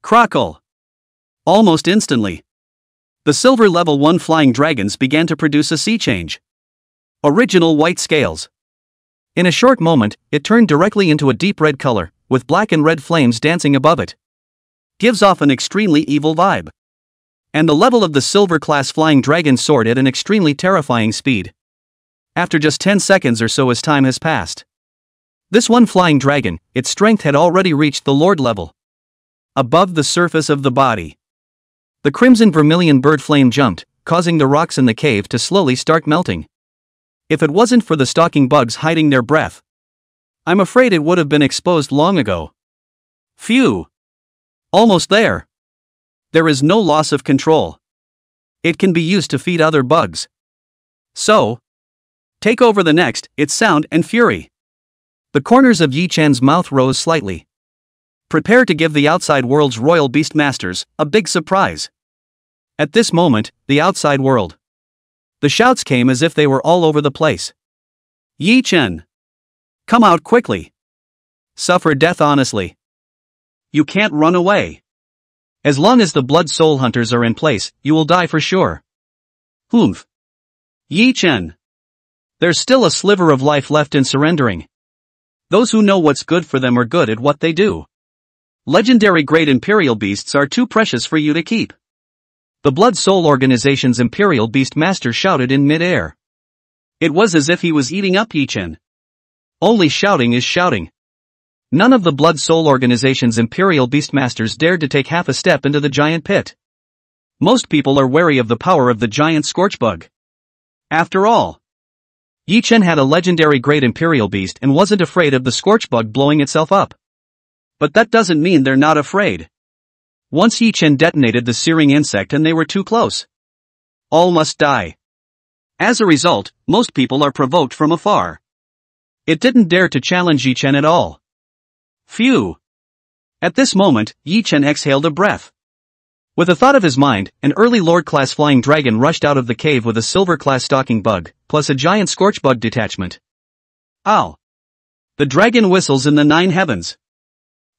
Crackle. Almost instantly, the silver level 1 flying dragons began to produce a sea change. Original white scales. In a short moment, it turned directly into a deep red color, with black and red flames dancing above it. Gives off an extremely evil vibe. And the level of the silver-class flying dragon soared at an extremely terrifying speed. After just 10 seconds or so as time has passed, this one flying dragon, its strength had already reached the lord level. Above the surface of the body, the crimson vermilion bird flame jumped, causing the rocks in the cave to slowly start melting. If it wasn't for the stalking bugs hiding their breath, I'm afraid it would have been exposed long ago. Phew. Almost there. There is no loss of control. It can be used to feed other bugs. So, take over the next, its sound and fury. The corners of Yi Chen's mouth rose slightly. Prepare to give the outside world's royal beast masters a big surprise. At this moment, the outside world. The shouts came as if they were all over the place. Yi Chen. Come out quickly. Suffer death honestly. You can't run away. As long as the blood soul hunters are in place, you will die for sure. Humph. Yi Chen. There's still a sliver of life left in surrendering. Those who know what's good for them are good at what they do. Legendary great imperial beasts are too precious for you to keep. The Blood Soul Organization's Imperial Beast Master shouted in mid-air. It was as if he was eating up Yi Chen. Only shouting is shouting. None of the Blood Soul Organization's Imperial Beastmasters dared to take half a step into the giant pit. Most people are wary of the power of the giant scorchbug. After all, Yi Chen had a legendary great Imperial Beast and wasn't afraid of the scorchbug blowing itself up. But that doesn't mean they're not afraid. Once Yi Chen detonated the searing insect and they were too close. All must die. As a result, most people are provoked from afar. It didn't dare to challenge Yi Chen at all. Phew. At this moment, Yi Chen exhaled a breath. With a thought of his mind, an early Lord-class flying dragon rushed out of the cave with a silver-class stalking bug, plus a giant scorchbug detachment. Ow. The dragon whistles in the 9 heavens.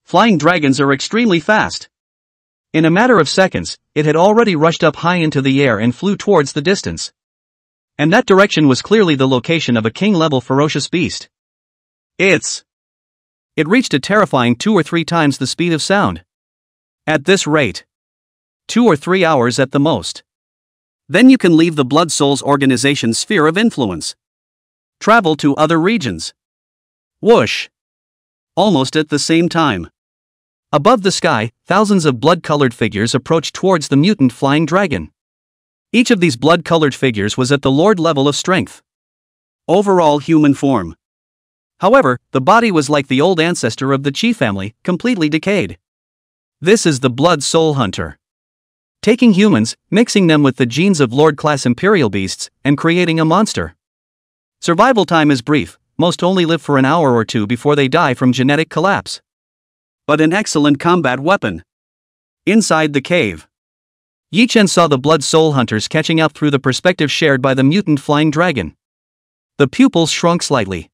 Flying dragons are extremely fast. In a matter of seconds, it had already rushed up high into the air and flew towards the distance. And that direction was clearly the location of a king-level ferocious beast. It reached a terrifying 2 or 3 times the speed of sound. At this rate, 2 or 3 hours at the most. Then you can leave the Blood Souls Organization's sphere of influence. Travel to other regions. Whoosh. Almost at the same time. Above the sky, thousands of blood-colored figures approached towards the mutant flying dragon. Each of these blood-colored figures was at the Lord level of strength. Overall human form. However, the body was like the old ancestor of the Chi family, completely decayed. This is the Blood Soul Hunter. Taking humans, mixing them with the genes of Lord-class Imperial beasts, and creating a monster. Survival time is brief, most only live for an hour or 2 before they die from genetic collapse. But an excellent combat weapon. Inside the cave, Yi Chen saw the Blood Soul Hunters catching up through the perspective shared by the mutant flying dragon. The pupils shrunk slightly.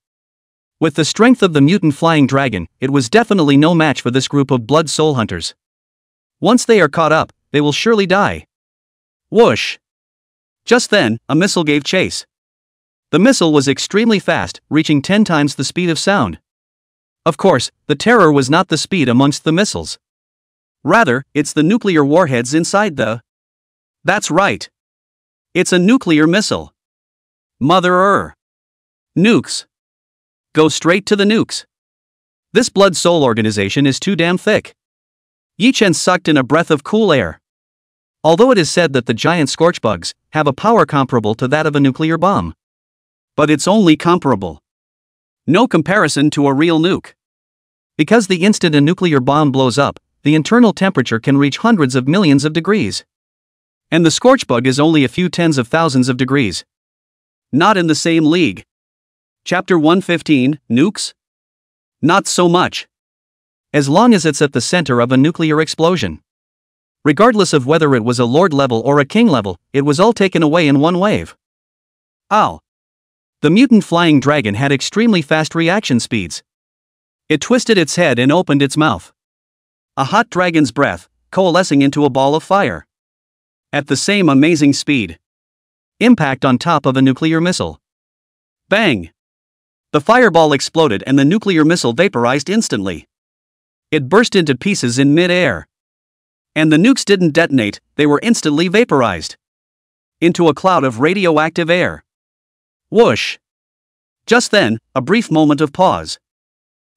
With the strength of the mutant flying dragon, it was definitely no match for this group of Blood Soul Hunters. Once they are caught up, they will surely die. Whoosh! Just then, a missile gave chase. The missile was extremely fast, reaching 10 times the speed of sound. Of course, the terror was not the speed amongst the missiles. Rather, it's the nuclear warheads inside the... That's right. It's a nuclear missile. Mother-er. Nukes. Go straight to the nukes. This Blood Soul Organization is too damn thick. Yi Chen sucked in a breath of cool air. Although it is said that the giant scorchbugs have a power comparable to that of a nuclear bomb. But it's only comparable. No comparison to a real nuke. Because the instant a nuclear bomb blows up, the internal temperature can reach hundreds of millions of degrees. And the scorchbug is only a few tens of thousands of degrees. Not in the same league. Chapter 115, Nukes? Not so much. As long as it's at the center of a nuclear explosion. Regardless of whether it was a lord level or a king level, it was all taken away in one wave. Ow. The mutant flying dragon had extremely fast reaction speeds. It twisted its head and opened its mouth. A hot dragon's breath, coalescing into a ball of fire. At the same amazing speed. Impact on top of a nuclear missile. Bang! The fireball exploded and the nuclear missile vaporized instantly. It burst into pieces in mid-air. And the nukes didn't detonate, they were instantly vaporized. Into a cloud of radioactive air. Whoosh! Just then, a brief moment of pause.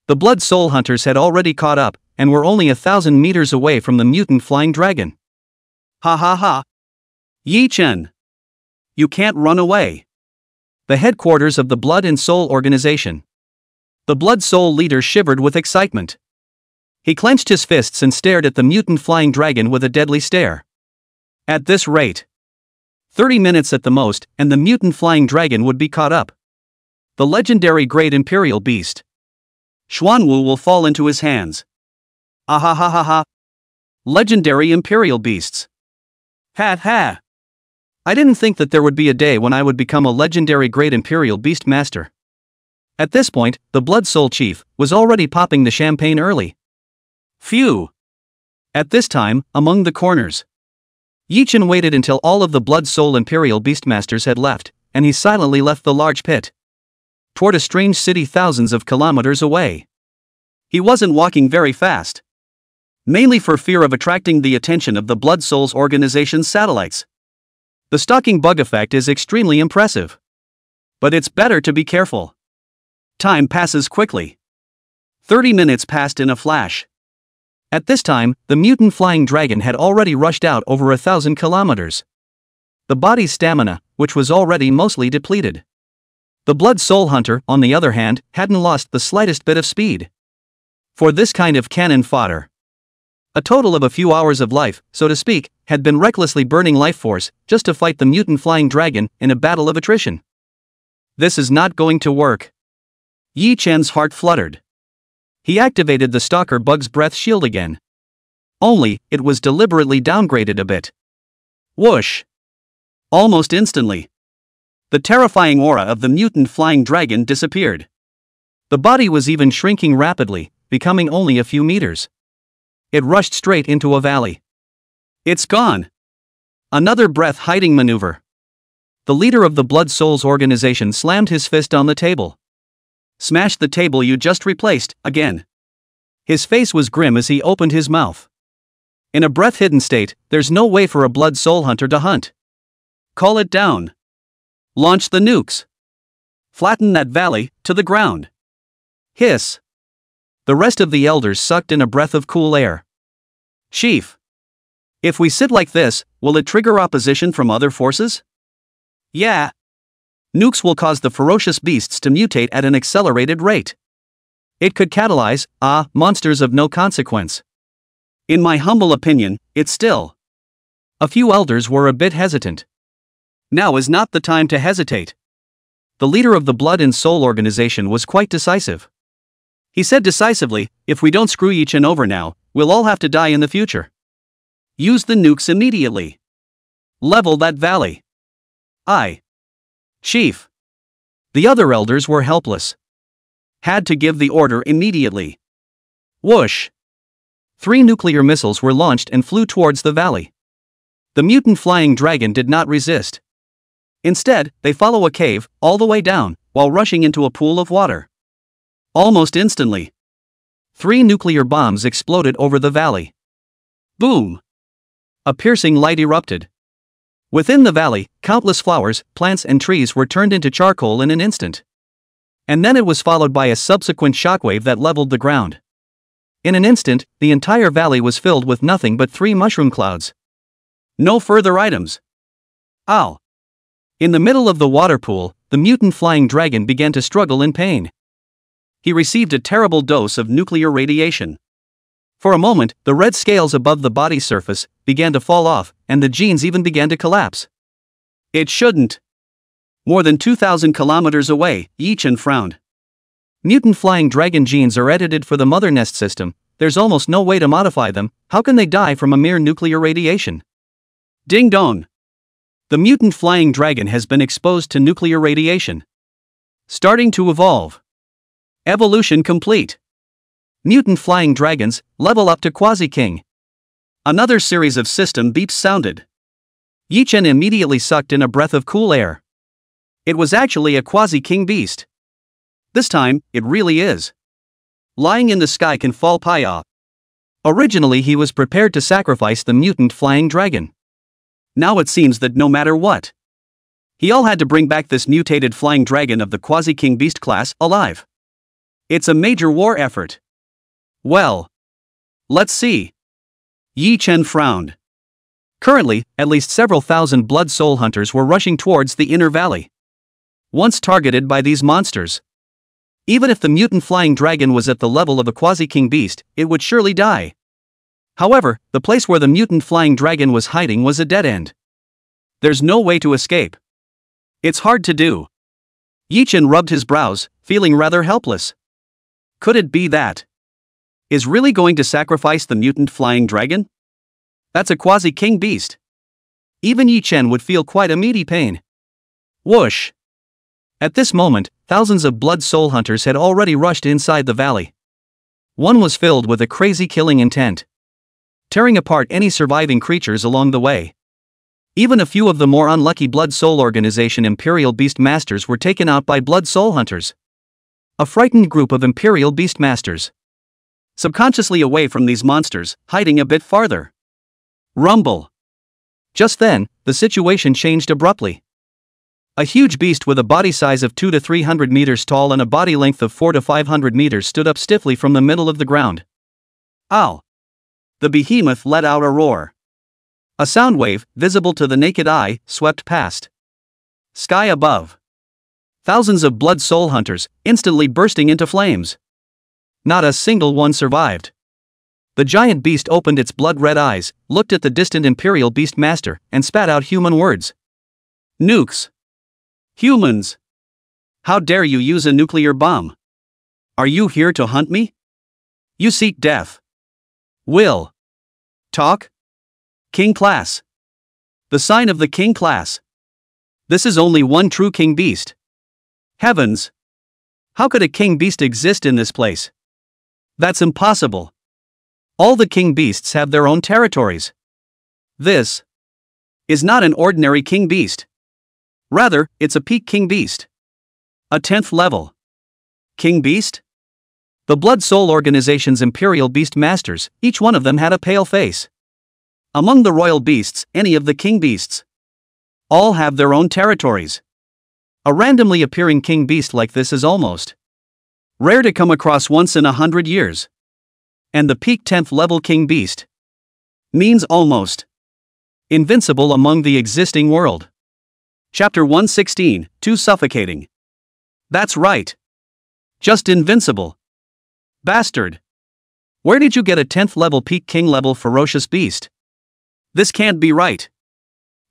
The Blood Soul Hunters had already caught up, and were only 1,000 meters away from the mutant flying dragon. Ha ha ha! Yi Chen! You can't run away. The headquarters of the Blood and Soul Organization. The Blood Soul leader shivered with excitement. He clenched his fists and stared at the mutant flying dragon with a deadly stare. At this rate, 30 minutes at the most, and the mutant flying dragon would be caught up. The legendary great imperial beast. Xuanwu will fall into his hands. Ahahaha. Legendary imperial beasts. Ha ha. I didn't think that there would be a day when I would become a legendary great imperial beast master. At this point, the Blood Soul chief was already popping the champagne early. Phew. At this time, among the corners, Yichen waited until all of the Blood Soul imperial beastmasters had left, and he silently left the large pit toward a strange city thousands of kilometers away. He wasn't walking very fast, mainly for fear of attracting the attention of the Blood Souls organization's satellites. The stalking bug effect is extremely impressive, but it's better to be careful. Time passes quickly. 30 minutes passed in a flash. At this time, the mutant flying dragon had already rushed out over 1,000 kilometers. The body's stamina, which was already mostly depleted. The Blood Soul hunter, on the other hand, hadn't lost the slightest bit of speed. For this kind of cannon fodder, a total of a few hours of life, so to speak, had been recklessly burning life force just to fight the mutant flying dragon in a battle of attrition. This is not going to work. Yi Chen's heart fluttered. He activated the Stalker Bug's breath shield again. Only, it was deliberately downgraded a bit. Whoosh! Almost instantly, the terrifying aura of the mutant flying dragon disappeared. The body was even shrinking rapidly, becoming only a few meters. It rushed straight into a valley. It's gone! Another breath-hiding maneuver. The leader of the Blood Souls organization slammed his fist on the table. Smashed the table you just replaced, again. His face was grim as he opened his mouth. In a breath-hidden state, there's no way for a Blood Soul hunter to hunt. Call it down. Launch the nukes. Flatten that valley to the ground. Hiss. The rest of the elders sucked in a breath of cool air. Chief. If we sit like this, will it trigger opposition from other forces? Yeah. Nukes will cause the ferocious beasts to mutate at an accelerated rate. It could catalyze, monsters of no consequence. In my humble opinion, it's still. A few elders were a bit hesitant. Now is not the time to hesitate. The leader of the Blood and Soul organization was quite decisive. He said decisively, if we don't screw Yichen over now, we'll all have to die in the future. Use the nukes immediately. Level that valley. Chief. The other elders were helpless. Had to give the order immediately. Whoosh. 3 nuclear missiles were launched and flew towards the valley. The mutant flying dragon did not resist. Instead, they follow a cave, all the way down, while rushing into a pool of water. Almost instantly, 3 nuclear bombs exploded over the valley. Boom! A piercing light erupted. Within the valley, countless flowers, plants and trees were turned into charcoal in an instant. And then it was followed by a subsequent shockwave that leveled the ground. In an instant, the entire valley was filled with nothing but 3 mushroom clouds. No further items. Ow! In the middle of the water pool, the mutant flying dragon began to struggle in pain. He received a terrible dose of nuclear radiation. For a moment, the red scales above the body's surface began to fall off, and the genes even began to collapse. It shouldn't. More than 2,000 kilometers away, Yichen frowned. Mutant flying dragon genes are edited for the mother nest system. There's almost no way to modify them. How can they die from a mere nuclear radiation? Ding dong. The mutant flying dragon has been exposed to nuclear radiation. Starting to evolve. Evolution complete. Mutant flying dragons, level up to Quasi-King. Another series of system beeps sounded. Yichen immediately sucked in a breath of cool air. It was actually a Quasi-King beast. This time, it really is. Lying in the sky can fall paya. Originally he was prepared to sacrifice the mutant flying dragon. Now it seems that no matter what, he all had to bring back this mutated flying dragon of the Quasi-King beast class alive. It's a major war effort. Well, let's see. Yichen frowned. Currently, at least several thousand Blood Soul hunters were rushing towards the inner valley. Once targeted by these monsters, Even if the mutant flying dragon was at the level of a quasi-king beast, it would surely die. However, the place where the mutant flying dragon was hiding was a dead end. There's no way to escape. It's hard to do. Yi-Chen rubbed his brows, feeling rather helpless. Could it be that is really going to sacrifice the mutant flying dragon? That's a quasi-king beast. Even Yi-Chen would feel quite a meaty pain. Whoosh! At this moment, thousands of blood soul hunters had already rushed inside the valley. One was filled with a crazy killing intent, tearing apart any surviving creatures along the way. Even a few of the more unlucky Blood Soul Organization Imperial Beast Masters were taken out by Blood Soul Hunters. A frightened group of Imperial Beast Masters, subconsciously away from these monsters, hiding a bit farther. Rumble! Just then, the situation changed abruptly. A huge beast with a body size of 200 to 300 meters tall and a body length of 400 to 500 meters stood up stiffly from the middle of the ground. Ow! The behemoth let out a roar. A sound wave, visible to the naked eye, swept past. Sky above. Thousands of blood soul hunters, instantly bursting into flames. Not a single one survived. The giant beast opened its blood-red eyes, looked at the distant Imperial Beast Master, and spat out human words. Nukes. Humans. How dare you use a nuclear bomb? Are you here to hunt me? You seek death. Will. Talk? King class. The sign of the king class. This is only one true king beast. Heavens! How could a king beast exist in this place? That's impossible. All the king beasts have their own territories. This is not an ordinary king beast. Rather, it's a peak king beast. A 10th level king beast? The Blood Soul Organization's Imperial Beast Masters, each one of them had a pale face. Among the royal beasts, any of the king beasts, all have their own territories. A randomly appearing king beast like this is almost rare to come across once in 100 years. And the peak 10th level king beast means almost invincible among the existing world. Chapter 116, Too Suffocating. That's right. Just invincible. Bastard. Where did you get a 10th level peak king level ferocious beast? This can't be right.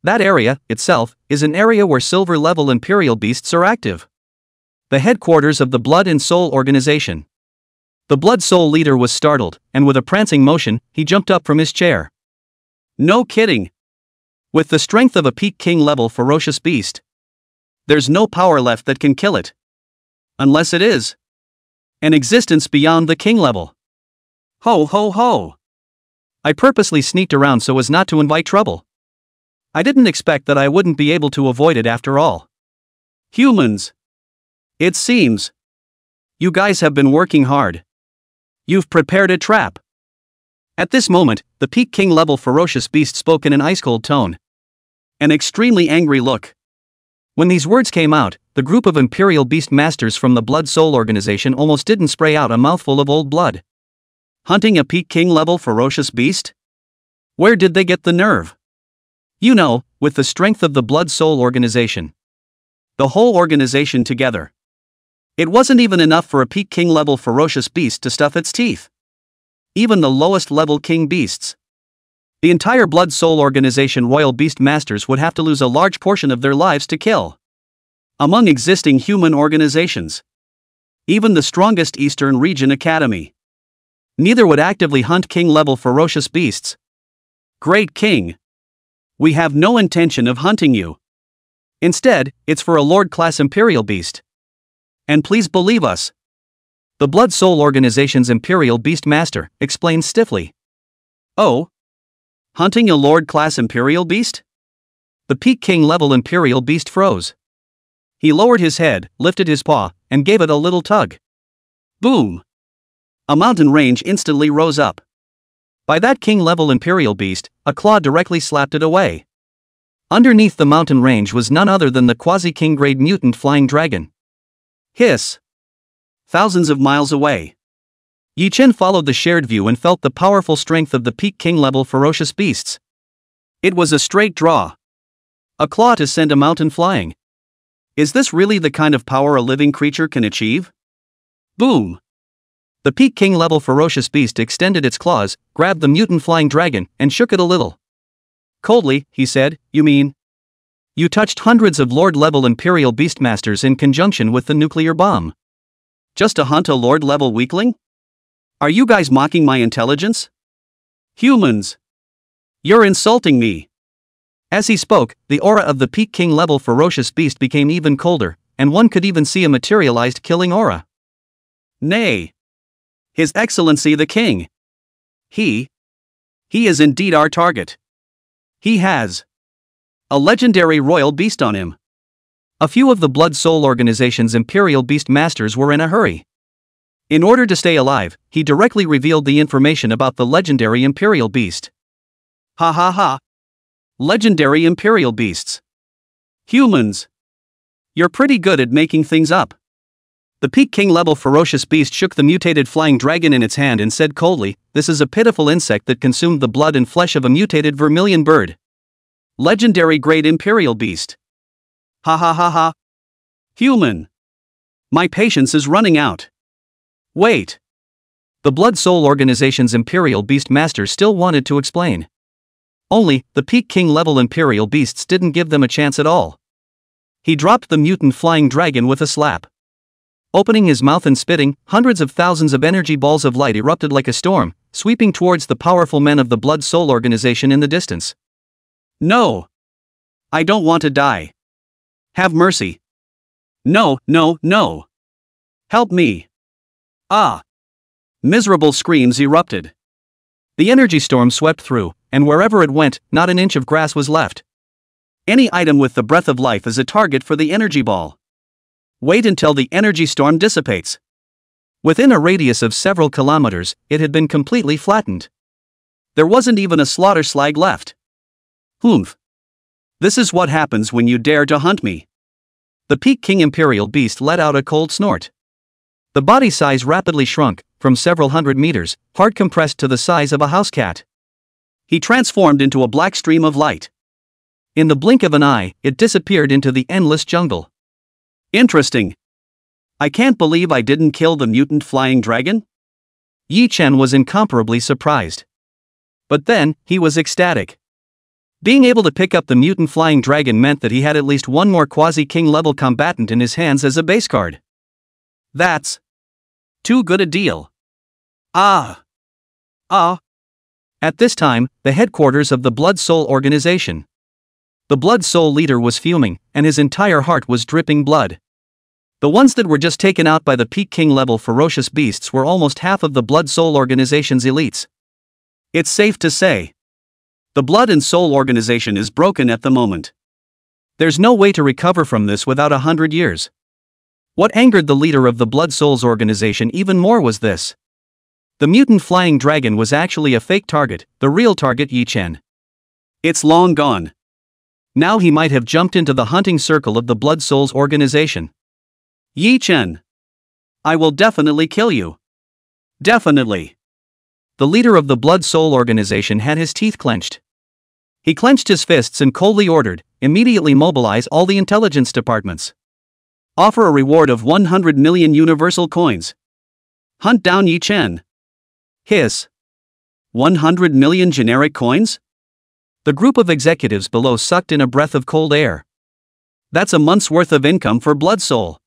That area, itself, is an area where silver level imperial beasts are active. The headquarters of the Blood and Soul Organization. The Blood Soul leader was startled, and with a prancing motion, he jumped up from his chair. No kidding. With the strength of a peak king level ferocious beast, there's no power left that can kill it. Unless it is an existence beyond the king level. Ho ho ho! I purposely sneaked around so as not to invite trouble. I didn't expect that I wouldn't be able to avoid it after all. Humans. It seems you guys have been working hard. You've prepared a trap. At this moment, the peak king level ferocious beast spoke in an ice-cold tone. An extremely angry look. When these words came out, the group of Imperial Beast Masters from the Blood Soul Organization almost didn't spray out a mouthful of old blood. Hunting a peak king level ferocious beast? Where did they get the nerve? You know, with the strength of the Blood Soul Organization. The whole organization together. It wasn't even enough for a peak king level ferocious beast to stuff its teeth. Even the lowest level king beasts. The entire Blood Soul Organization Royal Beast Masters would have to lose a large portion of their lives to kill. Among existing human organizations, even the strongest Eastern Region Academy, neither would actively hunt king level ferocious beasts. Great King, we have no intention of hunting you. Instead, it's for a Lord class Imperial Beast. And please believe us. The Blood Soul Organization's Imperial Beast Master explained stiffly. Oh? Hunting a Lord class Imperial Beast? The peak king level Imperial Beast froze. He lowered his head, lifted his paw, and gave it a little tug. Boom! A mountain range instantly rose up. By that king level Imperial Beast, a claw directly slapped it away. Underneath the mountain range was none other than the quasi-king grade mutant flying dragon. Hiss! Thousands of miles away. Yi-Chen followed the shared view and felt the powerful strength of the peak king level ferocious beasts. It was a straight draw. A claw to send a mountain flying. Is this really the kind of power a living creature can achieve? Boom! The Peak King level ferocious beast extended its claws, grabbed the mutant flying dragon, and shook it a little. Coldly, he said, "You mean? You touched hundreds of Lord-level Imperial Beastmasters in conjunction with the nuclear bomb. Just to hunt a Lord-level weakling? Are you guys mocking my intelligence? Humans! You're insulting me!" As he spoke, the aura of the Peak King level ferocious beast became even colder, and one could even see a materialized killing aura. Nay! His Excellency the King! He is indeed our target. He has a legendary royal beast on him. A few of the Blood Soul Organization's Imperial Beast Masters were in a hurry. In order to stay alive, he directly revealed the information about the legendary Imperial Beast. Ha ha ha! Legendary Imperial Beasts. Humans! You're pretty good at making things up. The Peak King level ferocious beast shook the mutated flying dragon in its hand and said coldly, "This is a pitiful insect that consumed the blood and flesh of a mutated vermilion bird. Legendary great Imperial Beast. Ha ha ha ha. Human! My patience is running out. Wait." The Blood Soul Organization's Imperial Beast Master still wanted to explain. Only, the Peak King level Imperial Beasts didn't give them a chance at all. He dropped the mutant flying dragon with a slap. Opening his mouth and spitting, hundreds of thousands of energy balls of light erupted like a storm, sweeping towards the powerful men of the Blood Soul Organization in the distance. "No! I don't want to die. Have mercy. No, no, no! Help me! Ah!" Miserable screams erupted. The energy storm swept through, and wherever it went, not an inch of grass was left. Any item with the breath of life is a target for the energy ball. Wait until the energy storm dissipates. Within a radius of several kilometers, it had been completely flattened. There wasn't even a slaughter slag left. Humph. This is what happens when you dare to hunt me. The Peak King Imperial Beast let out a cold snort. The body size rapidly shrunk, from several hundred meters, hard compressed to the size of a house cat. He transformed into a black stream of light. In the blink of an eye, it disappeared into the endless jungle. Interesting. I can't believe I didn't kill the mutant flying dragon? Yi Chen was incomparably surprised. But then, he was ecstatic. Being able to pick up the mutant flying dragon meant that he had at least one more quasi-king level combatant in his hands as a base card. That's too good a deal. Ah. At this time, the headquarters of the Blood Soul Organization. The Blood Soul leader was fuming, and his entire heart was dripping blood. The ones that were just taken out by the Peak King level ferocious beasts were almost half of the Blood Soul Organization's elites. It's safe to say, the Blood and Soul Organization is broken at the moment. There's no way to recover from this without 100 years. What angered the leader of the Blood Souls Organization even more was this. The mutant flying dragon was actually a fake target, the real target Yi Chen. It's long gone. Now he might have jumped into the hunting circle of the Blood Souls Organization. Yi Chen. I will definitely kill you. Definitely. The leader of the Blood Soul Organization had his teeth clenched. He clenched his fists and coldly ordered, immediately mobilize all the intelligence departments. Offer a reward of 100 million universal coins. Hunt down Yi Chen. Hiss. 100 million generic coins? The group of executives below sucked in a breath of cold air. That's a month's worth of income for Blood Soul.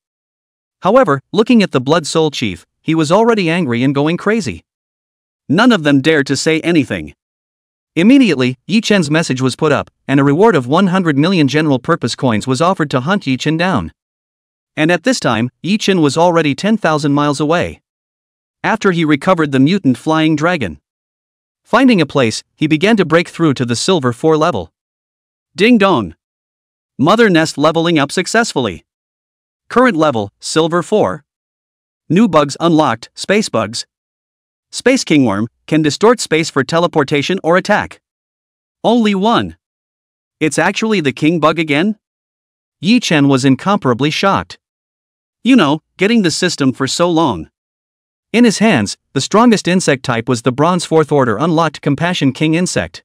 However, looking at the Blood Soul chief, he was already angry and going crazy. None of them dared to say anything. Immediately, Yi Chen's message was put up, and a reward of 100 million general-purpose coins was offered to hunt Yi Chen down. And at this time, Yi Chen was already 10,000 miles away. After he recovered the mutant flying dragon. Finding a place, he began to break through to the Silver 4 level. Ding dong! Mother Nest leveling up successfully. Current level, Silver 4. New bugs unlocked, space bugs. Space Kingworm, can distort space for teleportation or attack. Only one. It's actually the king bug again? Yi Chen was incomparably shocked. You know, getting the system for so long. In his hands, the strongest insect type was the Bronze 4th Order unlocked Compassion King insect.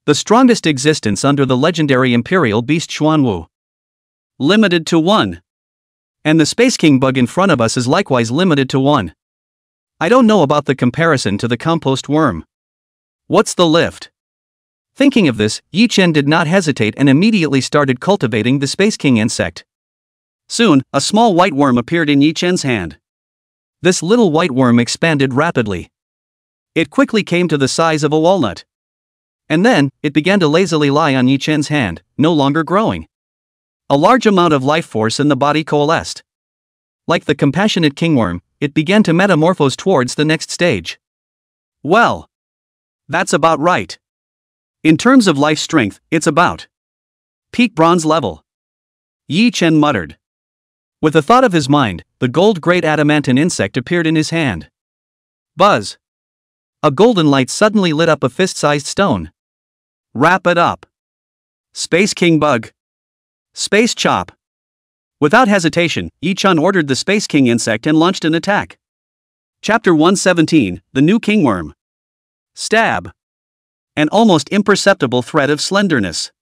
The strongest existence under the legendary Imperial Beast Xuanwu. Limited to 1. And the Space King bug in front of us is likewise limited to 1. I don't know about the comparison to the compost worm. What's the lift? Thinking of this, Yi Chen did not hesitate and immediately started cultivating the Space King insect. Soon, a small white worm appeared in Yi Chen's hand. This little white worm expanded rapidly. It quickly came to the size of a walnut. And then, it began to lazily lie on Yi Chen's hand, no longer growing. A large amount of life force in the body coalesced. Like the compassionate kingworm, it began to metamorphose towards the next stage. Well, that's about right. In terms of life strength, it's about peak bronze level. Yi Chen muttered. With a thought of his mind, the gold great adamantine insect appeared in his hand. Buzz! A golden light suddenly lit up a fist-sized stone. Wrap it up. Space King bug. Space chop. Without hesitation, Yi Chen ordered the Space King insect and launched an attack. Chapter 117, The New Kingworm. Stab. An almost imperceptible thread of slenderness.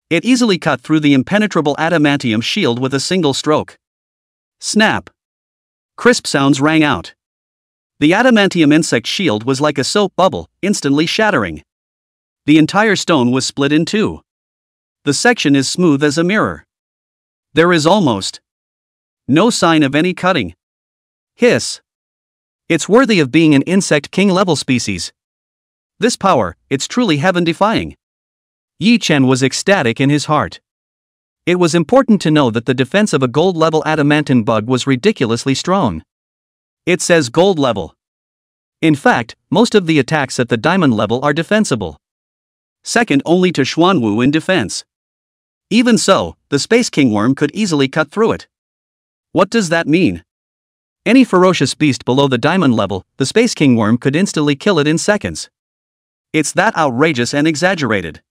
It easily cut through the impenetrable adamantium shield with a single stroke. Snap. Crisp sounds rang out. The adamantium insect shield was like a soap bubble, instantly shattering. The entire stone was split in two. The section is smooth as a mirror. There is almost no sign of any cutting. Hiss. It's worthy of being an insect king level species. This power, it's truly heaven-defying. Yi Chen was ecstatic in his heart. It was important to know that the defense of a gold-level adamantine bug was ridiculously strong. It says gold level. In fact, most of the attacks at the diamond level are defensible. Second only to Xuanwu in defense. Even so, the Space Kingworm could easily cut through it. What does that mean? Any ferocious beast below the diamond level, the Space Kingworm could instantly kill it in seconds. It's that outrageous and exaggerated.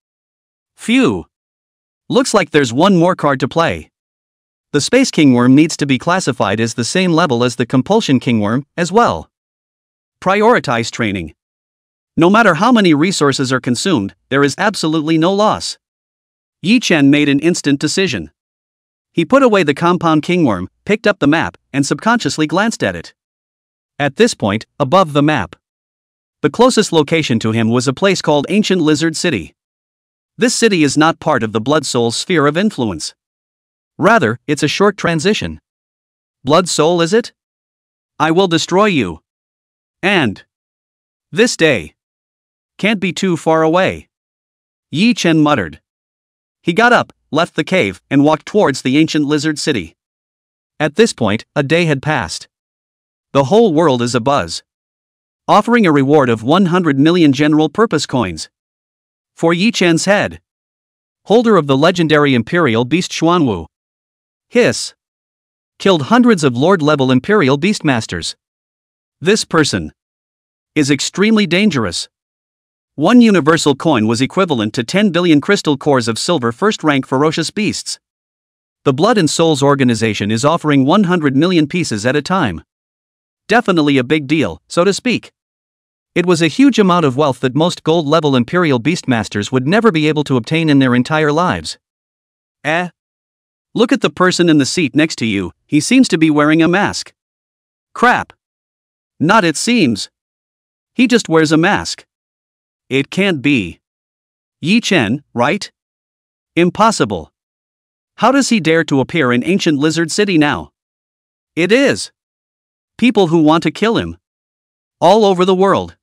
Phew. Looks like there's one more card to play. The Space Kingworm needs to be classified as the same level as the Compulsion Kingworm, as well. Prioritize training. No matter how many resources are consumed, there is absolutely no loss. Yi Chen made an instant decision. He put away the compound kingworm, picked up the map, and subconsciously glanced at it. At this point, above the map, the closest location to him was a place called Ancient Lizard City. This city is not part of the Blood Soul's sphere of influence. Rather, it's a short transition. Blood Soul, is it? I will destroy you. And this day can't be too far away. Yi Chen muttered. He got up, left the cave, and walked towards the Ancient Lizard City. At this point, a day had passed. The whole world is abuzz, offering a reward of 100 million general purpose coins for Yi Chen's head, holder of the legendary Imperial Beast Xuanwu. Hiss. Killed hundreds of Lord-level Imperial Beastmasters. This person is extremely dangerous. One universal coin was equivalent to 10 billion crystal cores of silver first-rank ferocious beasts. The Blood and Souls organization is offering 100 million pieces at a time. Definitely a big deal, so to speak. It was a huge amount of wealth that most gold-level Imperial Beastmasters would never be able to obtain in their entire lives. Look at the person in the seat next to you, he seems to be wearing a mask. Crap. Not it seems. He just wears a mask. It can't be Yi Chen, right? Impossible. How does he dare to appear in Ancient Lizard City now? It is people who want to kill him. All over the world.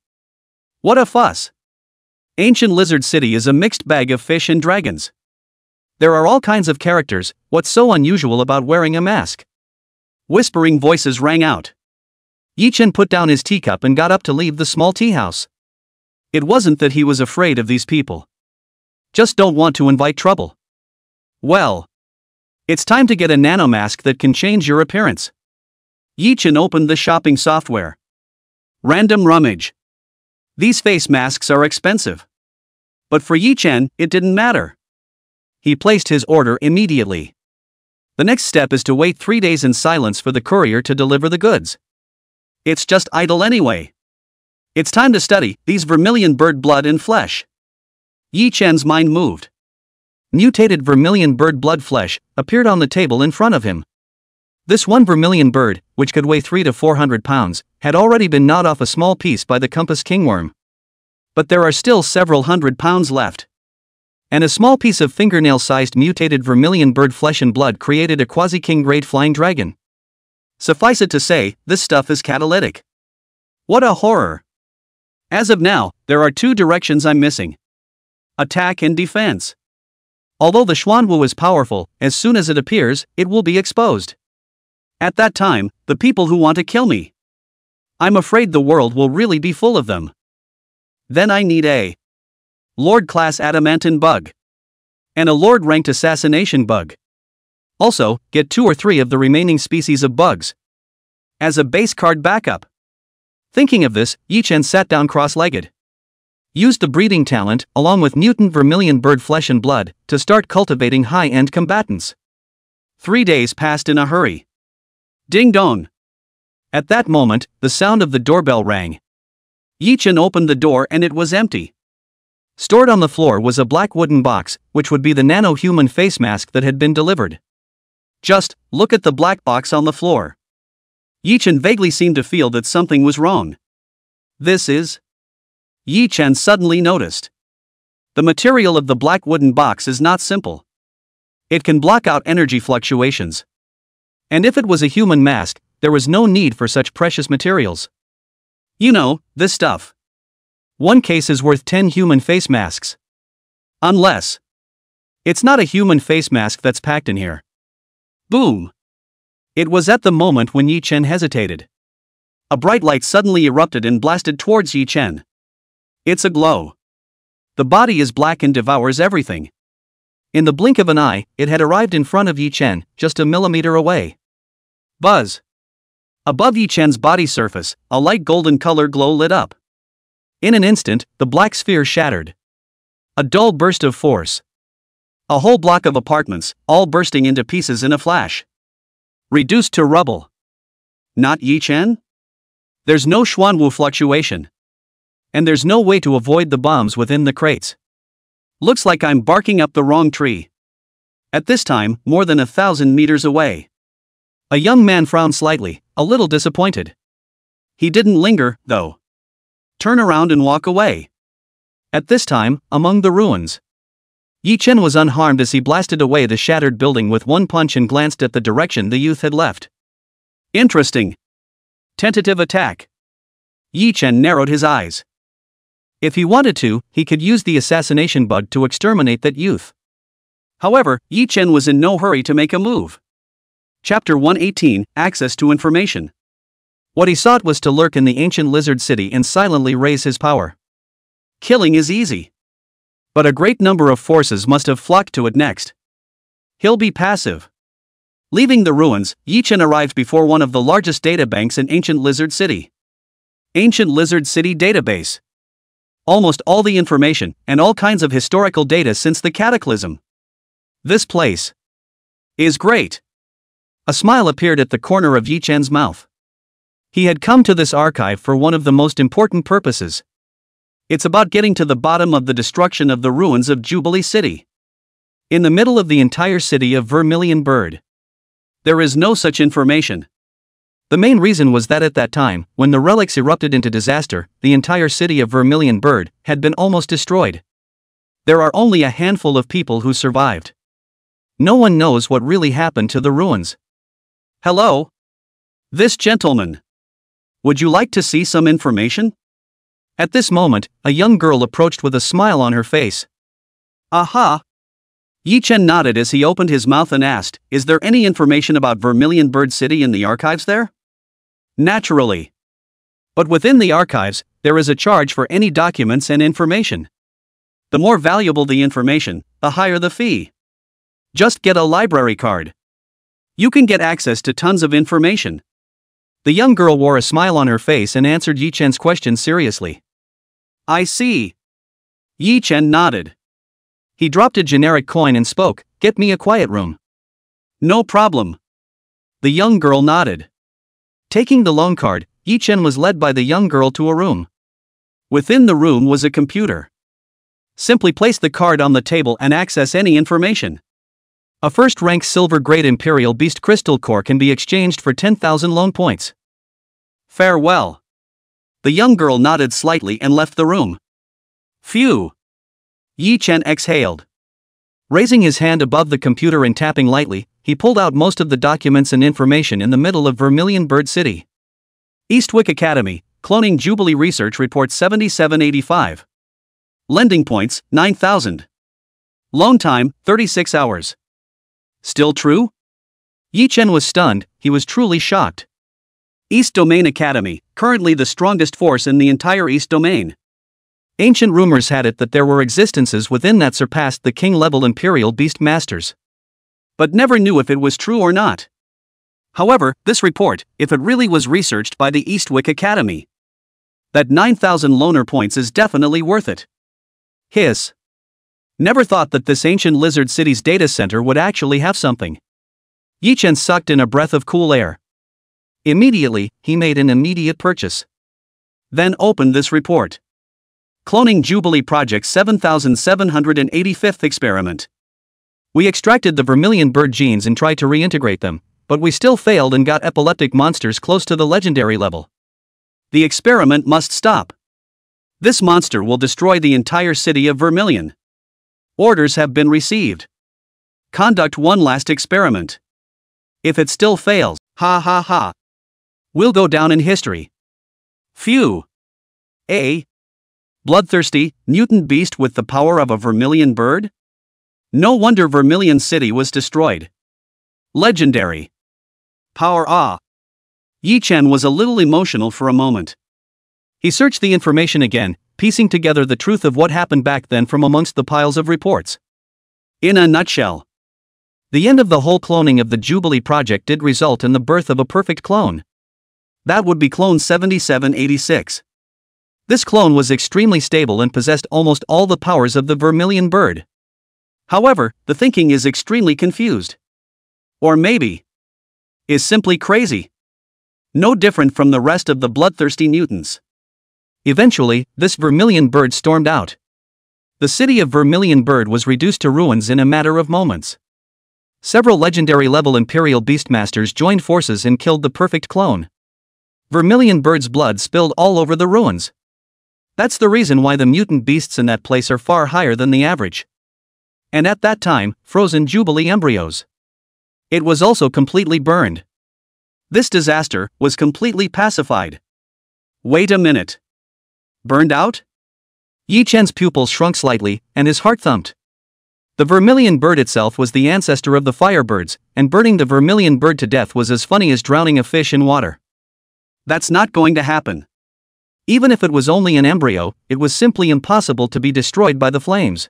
What a fuss. Ancient Lizard City is a mixed bag of fish and dragons. There are all kinds of characters. What's so unusual about wearing a mask? Whispering voices rang out. Yi Chen put down his teacup and got up to leave the small tea house. It wasn't that he was afraid of these people. Just don't want to invite trouble. Well, it's time to get a nanomask that can change your appearance. Yi Chen opened the shopping software. Random rummage. These face masks are expensive. But for Yi Chen, it didn't matter. He placed his order immediately. The next step is to wait 3 days in silence for the courier to deliver the goods. It's just idle anyway. It's time to study these vermilion bird blood and flesh. Yi Chen's mind moved. Mutated vermilion bird blood flesh appeared on the table in front of him. This one vermilion bird, which could weigh 300 to 400 pounds, had already been gnawed off a small piece by the compass kingworm. But there are still several hundred pounds left. And a small piece of fingernail-sized mutated vermilion bird flesh and blood created a quasi-king grade flying dragon. Suffice it to say, this stuff is catalytic. What a horror! As of now, there are two directions I'm missing: attack and defense. Although the Xuanwu is powerful, as soon as it appears, it will be exposed. At that time, the people who want to kill me. I'm afraid the world will really be full of them. Then I need a Lord-class adamantine bug. And a Lord-ranked assassination bug. Also, get 2 or 3 of the remaining species of bugs as a base card backup. Thinking of this, Yi Chen sat down cross-legged. Used the breeding talent, along with mutant vermilion bird flesh and blood, to start cultivating high-end combatants. 3 days passed in a hurry. Ding dong! At that moment, the sound of the doorbell rang. Yi Chen opened the door and it was empty. Stored on the floor was a black wooden box, which would be the nano-human face mask that had been delivered. Just look at the black box on the floor. Yi Chen vaguely seemed to feel that something was wrong. This is... Yi Chen suddenly noticed. The material of the black wooden box is not simple. It can block out energy fluctuations. And if it was a human mask, there was no need for such precious materials. You know, this stuff. One case is worth 10 human face masks. Unless it's not a human face mask that's packed in here. Boom! It was at the moment when Yi Chen hesitated. A bright light suddenly erupted and blasted towards Yi Chen. It's a glow. The body is black and devours everything. In the blink of an eye, it had arrived in front of Yi Chen, just a millimeter away. Buzz! Above Yi Chen's body surface, a light golden color glow lit up. In an instant, the black sphere shattered. A dull burst of force. A whole block of apartments, all bursting into pieces in a flash. Reduced to rubble. Not Yi Chen? There's no Xuanwu fluctuation. And there's no way to avoid the bombs within the crates. Looks like I'm barking up the wrong tree. At this time, more than 1,000 meters away. A young man frowned slightly, a little disappointed. He didn't linger, though. Turn around and walk away. At this time, among the ruins, Yi Chen was unharmed as he blasted away the shattered building with one punch and glanced at the direction the youth had left. Interesting. Tentative attack. Yi Chen narrowed his eyes. If he wanted to, he could use the assassination bug to exterminate that youth. However, Yi Chen was in no hurry to make a move. Chapter 118, Access to Information. What he sought was to lurk in the ancient lizard city and silently raise his power. Killing is easy. But a great number of forces must have flocked to it next. He'll be passive. Leaving the ruins, Yi Chen arrived before one of the largest databanks in ancient lizard city. Ancient Lizard City Database. Almost all the information, and all kinds of historical data since the cataclysm. This place is great. A smile appeared at the corner of Yi Chen's mouth. He had come to this archive for one of the most important purposes. It's about getting to the bottom of the destruction of the ruins of Jubilee City. In the middle of the entire city of Vermilion Bird. There is no such information. The main reason was that at that time, when the relics erupted into disaster, the entire city of Vermilion Bird had been almost destroyed. There are only a handful of people who survived. No one knows what really happened to the ruins. Hello? This gentleman. Would you like to see some information? At this moment, a young girl approached with a smile on her face. Aha! Yi Chen nodded as he opened his mouth and asked, "Is there any information about Vermilion Bird City in the archives there?" Naturally. But within the archives, there is a charge for any documents and information. The more valuable the information, the higher the fee. Just get a library card. You can get access to tons of information. The young girl wore a smile on her face and answered Yi Chen's question seriously. I see. Yi Chen nodded. He dropped a generic coin and spoke, "Get me a quiet room." No problem. The young girl nodded. Taking the loan card, Yi Chen was led by the young girl to a room. Within the room was a computer. Simply place the card on the table and access any information. A first-rank silver-grade Imperial Beast Crystal Core can be exchanged for 10,000 loan points. Farewell. The young girl nodded slightly and left the room. Phew. Yi Chen exhaled. Raising his hand above the computer and tapping lightly, he pulled out most of the documents and information in the middle of Vermilion Bird City. Eastwick Academy, Cloning Jubilee Research Report 7785. Lending points, 9,000. Loan time, 36 hours. Still true? Yi Chen was stunned, he was truly shocked. East Domain Academy, currently the strongest force in the entire East Domain. Ancient rumors had it that there were existences within that surpassed the king-level Imperial Beast Masters. But never knew if it was true or not. However, this report, if it really was researched by the Eastwick Academy, that 9,000 loaner points is definitely worth it. Hiss. Never thought that this ancient lizard city's data center would actually have something. Yi Chen sucked in a breath of cool air. Immediately, he made an immediate purchase. Then opened this report. Cloning Jubilee Project 7785th Experiment. We extracted the Vermilion Bird genes and tried to reintegrate them, but we still failed and got epileptic monsters close to the legendary level. The experiment must stop. This monster will destroy the entire city of Vermilion. Orders have been received. Conduct one last experiment. If it still fails, ha ha ha. We'll go down in history. Phew. A bloodthirsty, mutant beast with the power of a Vermilion bird? No wonder Vermilion City was destroyed. Legendary. Power ah. Yi Chen was a little emotional for a moment. He searched the information again, piecing together the truth of what happened back then from amongst the piles of reports. In a nutshell, the end of the whole cloning of the Jubilee project did result in the birth of a perfect clone. That would be clone 7786. This clone was extremely stable and possessed almost all the powers of the Vermilion bird. However, the thinking is extremely confused. Or maybe is simply crazy. No different from the rest of the bloodthirsty mutants. Eventually, this Vermilion bird stormed out. The city of Vermilion Bird was reduced to ruins in a matter of moments. Several legendary-level Imperial Beastmasters joined forces and killed the perfect clone. Vermilion Bird's blood spilled all over the ruins. That's the reason why the mutant beasts in that place are far higher than the average. And at that time, frozen Jubilee embryos. It was also completely burned. This disaster was completely pacified. Wait a minute. Burned out? Yi Chen's pupils shrunk slightly, and his heart thumped. The Vermilion bird itself was the ancestor of the firebirds, and burning the Vermilion bird to death was as funny as drowning a fish in water. That's not going to happen. Even if it was only an embryo, it was simply impossible to be destroyed by the flames.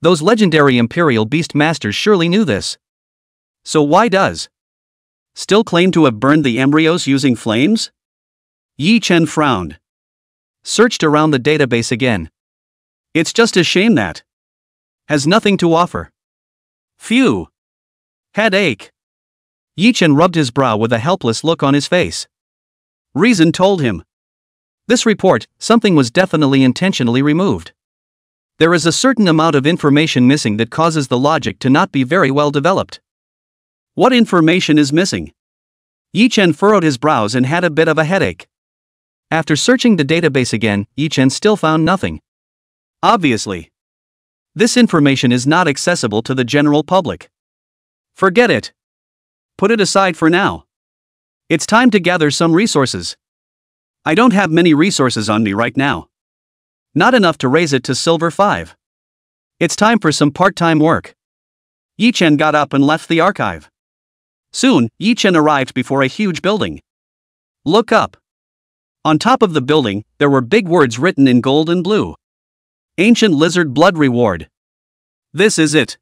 Those legendary Imperial Beast Masters surely knew this. So why does still claim to have burned the embryos using flames? Yi Chen frowned. Searched around the database again. It's just a shame that has nothing to offer. Phew. Headache. Yi Chen rubbed his brow with a helpless look on his face. Reason told him. This report, something was definitely intentionally removed. There is a certain amount of information missing that causes the logic to not be very well developed. What information is missing? Yi Chen furrowed his brows and had a bit of a headache. After searching the database again, Yi Chen still found nothing. Obviously, this information is not accessible to the general public. Forget it. Put it aside for now. It's time to gather some resources. I don't have many resources on me right now. Not enough to raise it to Silver 5. It's time for some part-time work. Yi Chen got up and left the archive. Soon, Yi Chen arrived before a huge building. Look up. On top of the building, there were big words written in gold and blue. Ancient Lizard Blood Reward. This is it.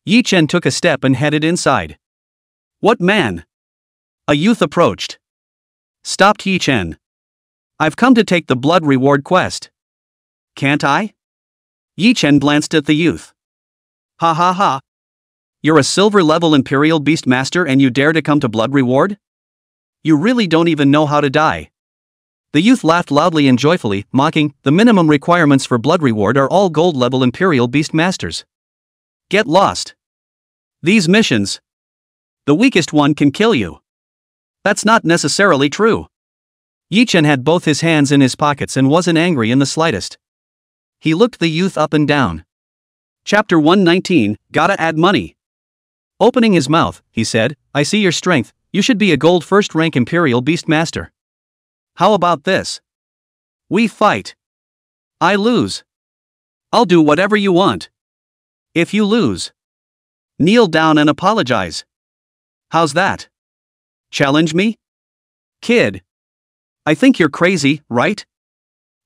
Yi Chen took a step and headed inside. What man? A youth approached. Stopped Yi Chen. I've come to take the blood reward quest. Can't I? Yi Chen glanced at the youth. Ha ha ha. You're a silver-level Imperial Beastmaster and you dare to come to blood reward? You really don't even know how to die. The youth laughed loudly and joyfully, mocking, the minimum requirements for blood reward are all gold-level Imperial Beastmasters. Get lost. These missions. The weakest one can kill you. That's not necessarily true. Yi Chen had both his hands in his pockets and wasn't angry in the slightest. He looked the youth up and down. Chapter 119, Gotta Add Money. Opening his mouth, he said, I see your strength, you should be a gold first-rank Imperial Beastmaster. How about this? We fight. I lose. I'll do whatever you want. If you lose, kneel down and apologize. How's that? Challenge me? Kid. I think you're crazy, right?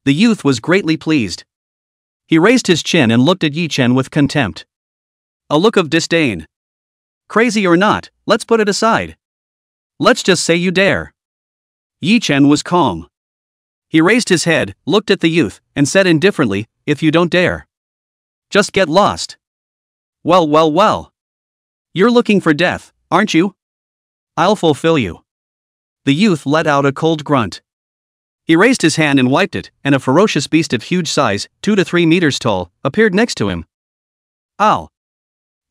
The youth was greatly pleased. He raised his chin and looked at Yi Chen with contempt. A look of disdain. Crazy or not, let's put it aside. Let's just say you dare. Yi Chen was calm. He raised his head, looked at the youth, and said indifferently, if you don't dare, just get lost. Well. You're looking for death, aren't you? I'll fulfill you. The youth let out a cold grunt. He raised his hand and wiped it, and a ferocious beast of huge size, 2 to 3 meters tall, appeared next to him. Ow!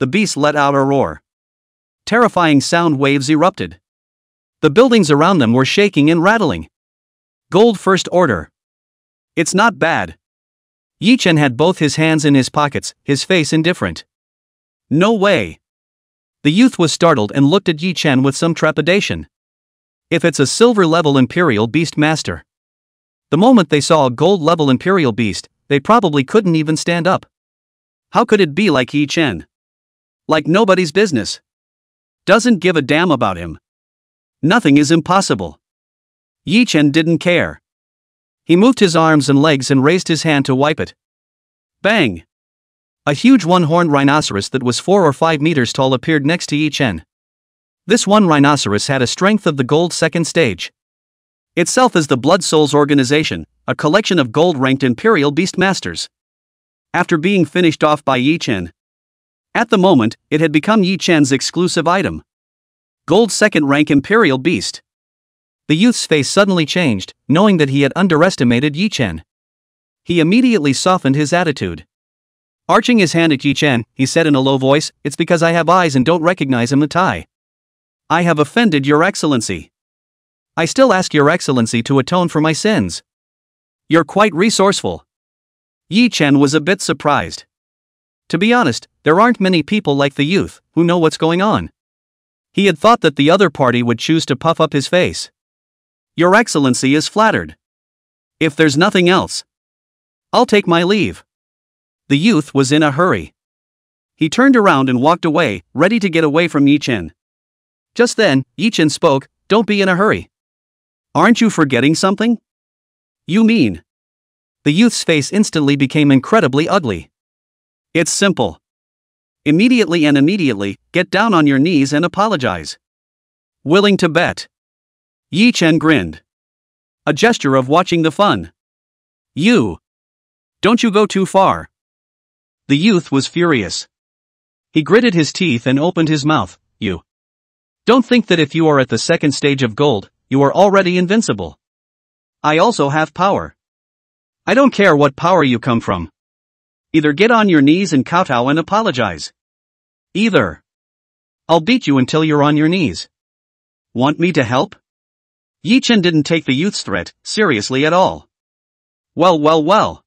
The beast let out a roar. Terrifying sound waves erupted. The buildings around them were shaking and rattling. Gold First Order. It's not bad. Yi Chen had both his hands in his pockets, his face indifferent. No way. The youth was startled and looked at Yi Chen with some trepidation. If it's a silver-level Imperial Beastmaster. The moment they saw a gold-level Imperial Beast, they probably couldn't even stand up. How could it be like Yi Chen? Like nobody's business. Doesn't give a damn about him. Nothing is impossible. Yi Chen didn't care. He moved his arms and legs and raised his hand to wipe it. Bang! A huge one-horned rhinoceros that was 4 or 5 meters tall appeared next to Yi Chen. This one rhinoceros had a strength of the gold second stage. Itself is the Blood Souls organization, a collection of gold-ranked Imperial Beastmasters. After being finished off by Yi Chen. At the moment, it had become Yi Chen's exclusive item. Gold second-rank Imperial Beast. The youth's face suddenly changed, knowing that he had underestimated Yi Chen. He immediately softened his attitude. Arching his hand at Yi Chen, he said in a low voice, it's because I have eyes and don't recognize him, Tai. I have offended your excellency. I still ask your excellency to atone for my sins. You're quite resourceful. Yi Chen was a bit surprised. To be honest, there aren't many people like the youth, who know what's going on. He had thought that the other party would choose to puff up his face. Your excellency is flattered. If there's nothing else, I'll take my leave. The youth was in a hurry. He turned around and walked away, ready to get away from Yi Chen. Just then, Yi Chen spoke, don't be in a hurry. Aren't you forgetting something? You mean? The youth's face instantly became incredibly ugly. It's simple. Immediately, get down on your knees and apologize. Willing to bet? Yi Chen grinned. A gesture of watching the fun. You. Don't you go too far. The youth was furious. He gritted his teeth and opened his mouth. You. Don't think that if you are at the second stage of gold, you are already invincible. I also have power. I don't care what power you come from. Either get on your knees and kowtow and apologize. Either. I'll beat you until you're on your knees. Want me to help? Yi Chen didn't take the youth's threat seriously at all. Well.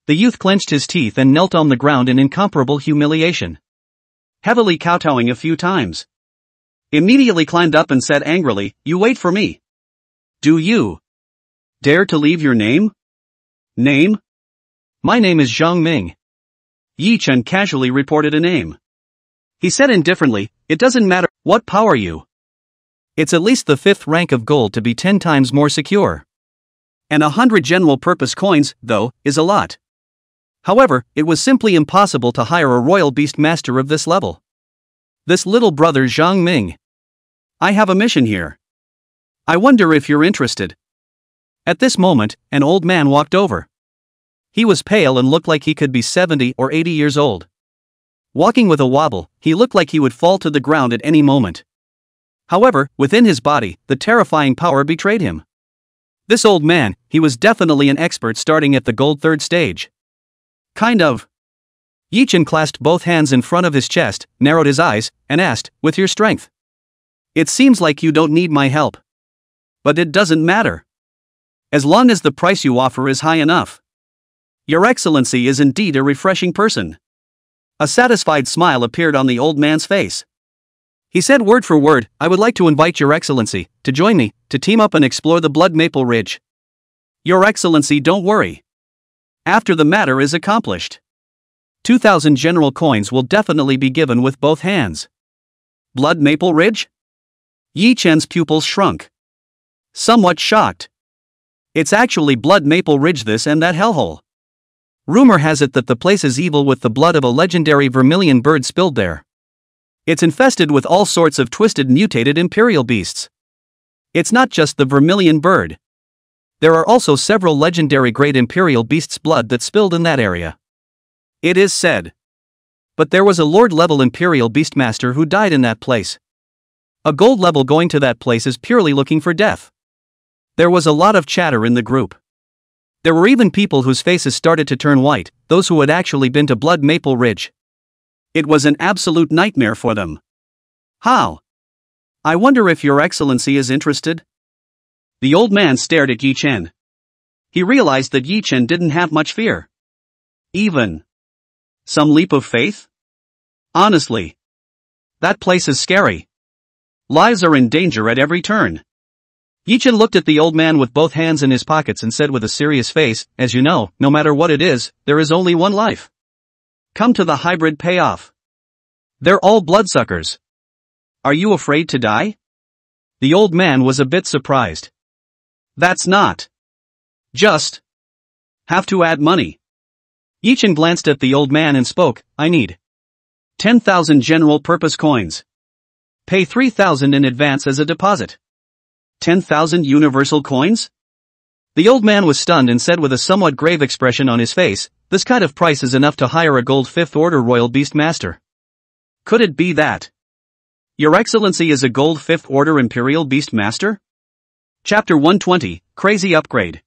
The youth clenched his teeth and knelt on the ground in incomparable humiliation. Heavily kowtowing a few times. Immediately climbed up and said angrily, you wait for me. Do you dare to leave your name? Name? My name is Zhang Ming. Yi Chen casually reported a name. He said indifferently, it doesn't matter, what power you? It's at least the 5th rank of gold to be 10 times more secure. And 100 general-purpose coins, though, is a lot. However, it was simply impossible to hire a royal beastmaster of this level. This little brother Zhang Ming. I have a mission here. I wonder if you're interested. At this moment, an old man walked over. He was pale and looked like he could be 70 or 80 years old. Walking with a wobble, he looked like he would fall to the ground at any moment. However, within his body, the terrifying power betrayed him. This old man, he was definitely an expert starting at the gold 3rd stage. Kind of. Yi Chen clasped both hands in front of his chest, narrowed his eyes, and asked, with your strength. It seems like you don't need my help. But it doesn't matter. As long as the price you offer is high enough. Your Excellency is indeed a refreshing person. A satisfied smile appeared on the old man's face. He said word for word, I would like to invite Your Excellency to join me, to team up and explore the Blood Maple Ridge. Your Excellency, don't worry. After the matter is accomplished, 2,000 general coins will definitely be given with both hands. Blood Maple Ridge? Yi Chen's pupils shrunk. Somewhat shocked. It's actually Blood Maple Ridge, this and that hellhole. Rumor has it that the place is evil with the blood of a legendary vermilion bird spilled there. It's infested with all sorts of twisted mutated imperial beasts. It's not just the vermilion bird. There are also several legendary great imperial beasts' blood that spilled in that area. It is said. But there was a lord-level imperial beastmaster who died in that place. A gold level going to that place is purely looking for death. There was a lot of chatter in the group. There were even people whose faces started to turn white, those who had actually been to Blood Maple Ridge. It was an absolute nightmare for them. How? I wonder if Your Excellency is interested? The old man stared at Yi Chen. He realized that Yi Chen didn't have much fear. Even some leap of faith? Honestly, that place is scary. Lives are in danger at every turn. Yi Chen looked at the old man with both hands in his pockets and said with a serious face, as you know, no matter what it is, there is only one life. Come to the hybrid payoff. They're all bloodsuckers. Are you afraid to die? The old man was a bit surprised. That's not. Just. Have to add money. Yi Chen glanced at the old man and spoke, I need 10,000 general purpose coins. Pay 3,000 in advance as a deposit. 10,000 universal coins? The old man was stunned and said with a somewhat grave expression on his face, this kind of price is enough to hire a gold 5th order royal beast master. Could it be that Your Excellency is a gold 5th order imperial beast master? Chapter 120, Crazy Upgrade.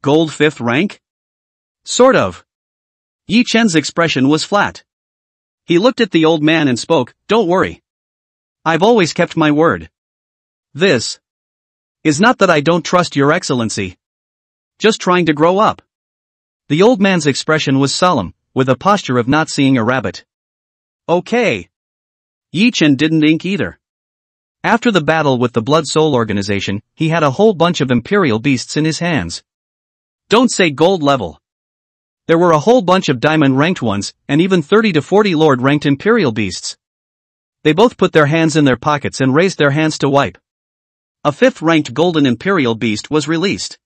Gold 5th rank? Sort of. Yi Chen's expression was flat. He looked at the old man and spoke, don't worry. I've always kept my word. This is not that I don't trust Your Excellency. Just trying to grow up. The old man's expression was solemn, with a posture of not seeing a rabbit. Okay. Yi Chen didn't ink either. After the battle with the Blood Soul organization, he had a whole bunch of imperial beasts in his hands. Don't say gold level. There were a whole bunch of diamond ranked ones, and even 30 to 40 lord ranked imperial beasts. They both put their hands in their pockets and raised their hands to wipe. A 5th ranked golden imperial beast was released.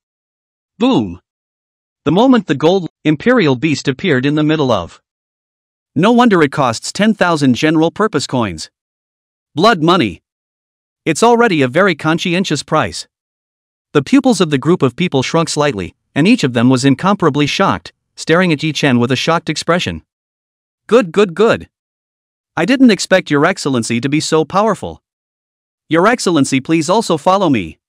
Boom! The moment the gold imperial beast appeared in the middle of. No wonder it costs 10,000 general purpose coins. Blood money. It's already a very conscientious price. The pupils of the group of people shrunk slightly, and each of them was incomparably shocked, staring at Yi Chen with a shocked expression. Good, good, good. I didn't expect Your Excellency to be so powerful. Your Excellency, please also follow me.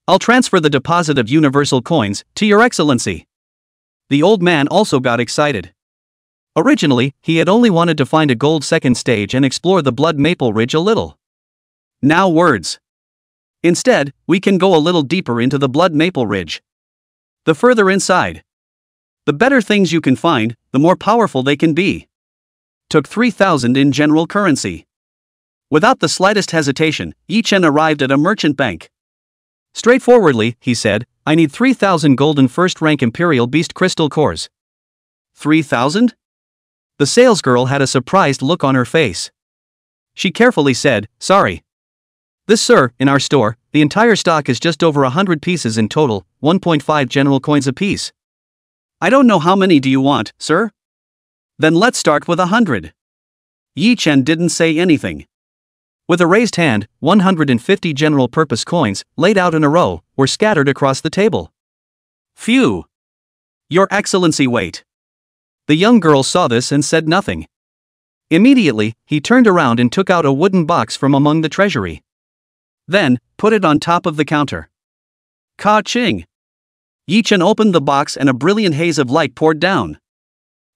I'll transfer the deposit of universal coins to Your Excellency. The old man also got excited. Originally, he had only wanted to find a gold 2nd stage and explore the Blood Maple Ridge a little. Now words. Instead, we can go a little deeper into the Blood Maple Ridge. The further inside, the better things you can find, the more powerful they can be. Took 3,000 in general currency. Without the slightest hesitation, Yi Chen arrived at a merchant bank. Straightforwardly, he said, I need 3,000 golden 1st rank imperial beast crystal cores. 3,000? The salesgirl had a surprised look on her face. She carefully said, sorry. This sir, in our store, the entire stock is just over 100 pieces in total, 1.5 general coins apiece. I don't know how many do you want, sir? Then let's start with 100. Yi Chen didn't say anything. With a raised hand, 150 general purpose coins, laid out in a row, were scattered across the table. Phew! Your Excellency, wait. The young girl saw this and said nothing. Immediately, he turned around and took out a wooden box from among the treasury. Then, put it on top of the counter. Ka-ching! Yi Chen opened the box and a brilliant haze of light poured down.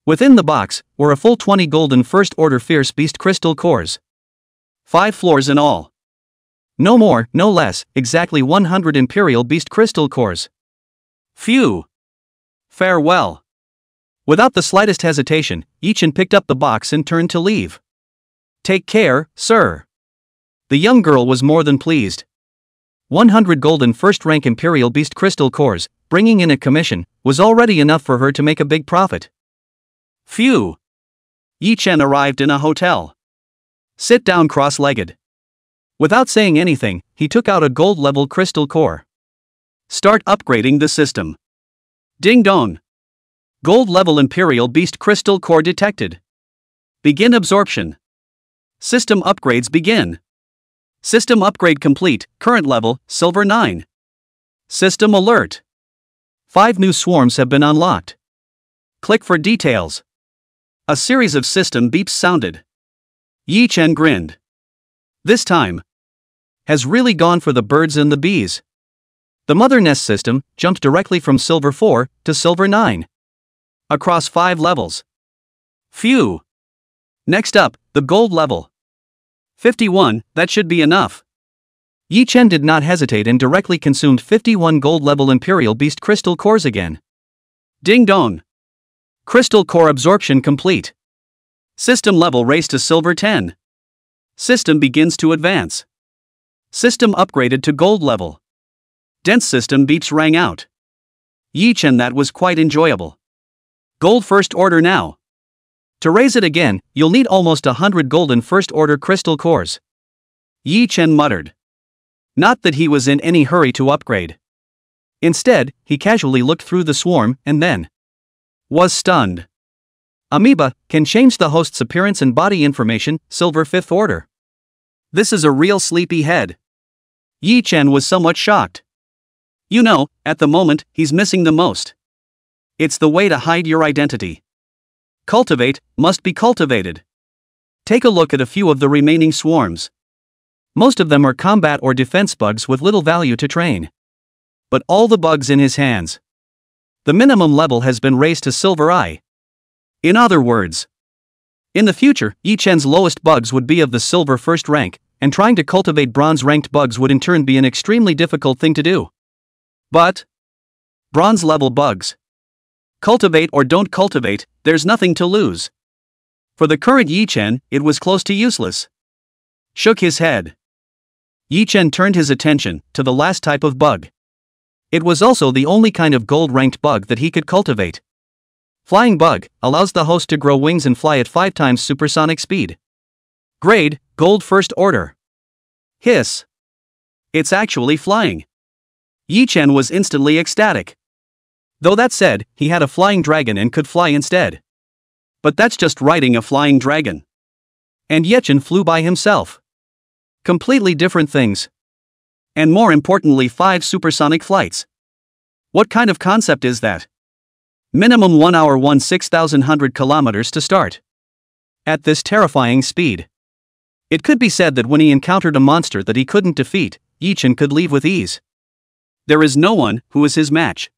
Within the box were a full 20 golden first order fierce beast crystal cores. 5 floors in all. No more, no less, exactly 100 imperial beast crystal cores. Phew. Farewell. Without the slightest hesitation, Yichin picked up the box and turned to leave. Take care, sir. The young girl was more than pleased. 100 golden first-rank imperial beast crystal cores, bringing in a commission, was already enough for her to make a big profit. Phew. Yichin arrived in a hotel. Sit down cross-legged. Without saying anything, he took out a gold-level crystal core. Start upgrading the system. Ding dong. Gold-level imperial beast crystal core detected. Begin absorption. System upgrades begin. System upgrade complete, current level, silver 9. System alert. 5 new swarms have been unlocked. Click for details. A series of system beeps sounded. Yichin grinned. This time has really gone for the birds and the bees. The mother nest system jumped directly from silver 4 to silver 9. Across 5 levels. Phew. Next up, the gold level. 51, that should be enough. Yichin did not hesitate and directly consumed 51 gold-level imperial beast crystal cores again. Ding dong. Crystal core absorption complete. System level raised to silver 10. System begins to advance. System upgraded to gold level. Dense system beeps rang out. Yichin, that was quite enjoyable. Gold first order now. To raise it again, you'll need almost 100 golden first-order crystal cores. Yichin muttered. Not that he was in any hurry to upgrade. Instead, he casually looked through the swarm and then was stunned. Amoeba can change the host's appearance and body information, silver 5th order. This is a real sleepy head. Yichin was somewhat shocked. You know, at the moment, he's missing the most. It's the way to hide your identity. Cultivate must be cultivated. Take a look at a few of the remaining swarms. Most of them are combat or defense bugs with little value to train. But all the bugs in his hands. The minimum level has been raised to silver I. In other words, in the future, Yichin's lowest bugs would be of the silver first rank, and trying to cultivate bronze-ranked bugs would in turn be an extremely difficult thing to do. But bronze-level bugs. Cultivate or don't cultivate, there's nothing to lose. For the current Yichin, it was close to useless. Shook his head. Yichin turned his attention to the last type of bug. It was also the only kind of gold-ranked bug that he could cultivate. Flying bug allows the host to grow wings and fly at 5 times supersonic speed. Grade, gold first order. Hiss. It's actually flying. Yichin was instantly ecstatic. Though that said, he had a flying dragon and could fly instead. But that's just riding a flying dragon. And Yichin flew by himself. Completely different things. And more importantly, 5 supersonic flights. What kind of concept is that? Minimum 1 hour 6,100 kilometers to start. At this terrifying speed. It could be said that when he encountered a monster that he couldn't defeat, Yichin could leave with ease. There is no one who is his match.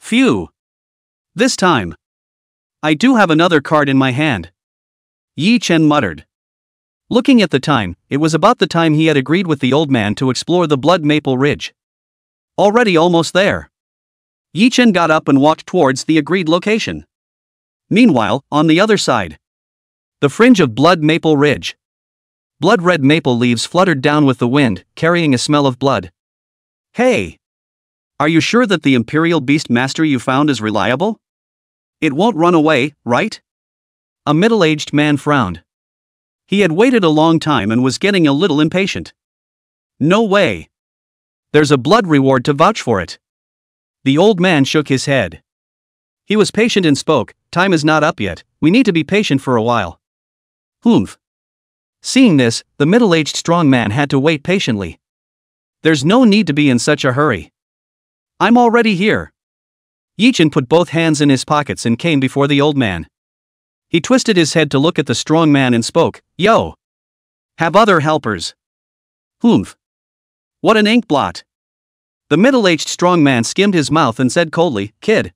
Phew. This time. I do have another card in my hand. Yichin muttered. Looking at the time, it was about the time he had agreed with the old man to explore the Blood Maple Ridge. Already almost there. Yichin got up and walked towards the agreed location. Meanwhile, on the other side. The fringe of Blood Maple Ridge. Blood-red maple leaves fluttered down with the wind, carrying a smell of blood. Hey! Are you sure that the Imperial Beast Master you found is reliable? It won't run away, right? A middle-aged man frowned. He had waited a long time and was getting a little impatient. No way. There's a blood reward to vouch for it. The old man shook his head. He was patient and spoke, time is not up yet, we need to be patient for a while. Humph. Seeing this, the middle-aged strong man had to wait patiently. There's no need to be in such a hurry. I'm already here. Yichin put both hands in his pockets and came before the old man. He twisted his head to look at the strong man and spoke, Yo! Have other helpers. Humph. What an ink blot. The middle-aged strong man skimmed his mouth and said coldly, Kid.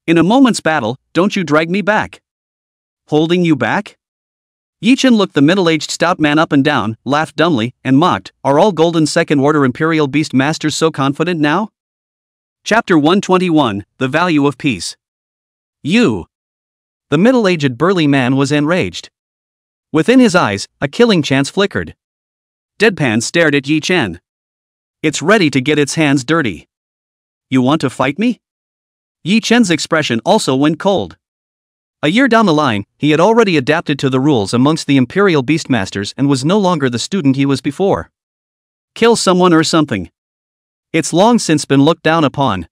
In a moment's battle, don't you drag me back. Holding you back? Yi Chen looked the middle-aged stout man up and down, laughed dumbly, and mocked, are all golden second-order Imperial Beast Masters so confident now? Chapter 121, The Value of Peace. You. The middle-aged burly man was enraged. Within his eyes, a killing chance flickered. Deadpan stared at Yi Chen. It's ready to get its hands dirty. You want to fight me? Yi Chen's expression also went cold. A year down the line, he had already adapted to the rules amongst the Imperial Beastmasters and was no longer the student he was before. Kill someone or something. It's long since been looked down upon.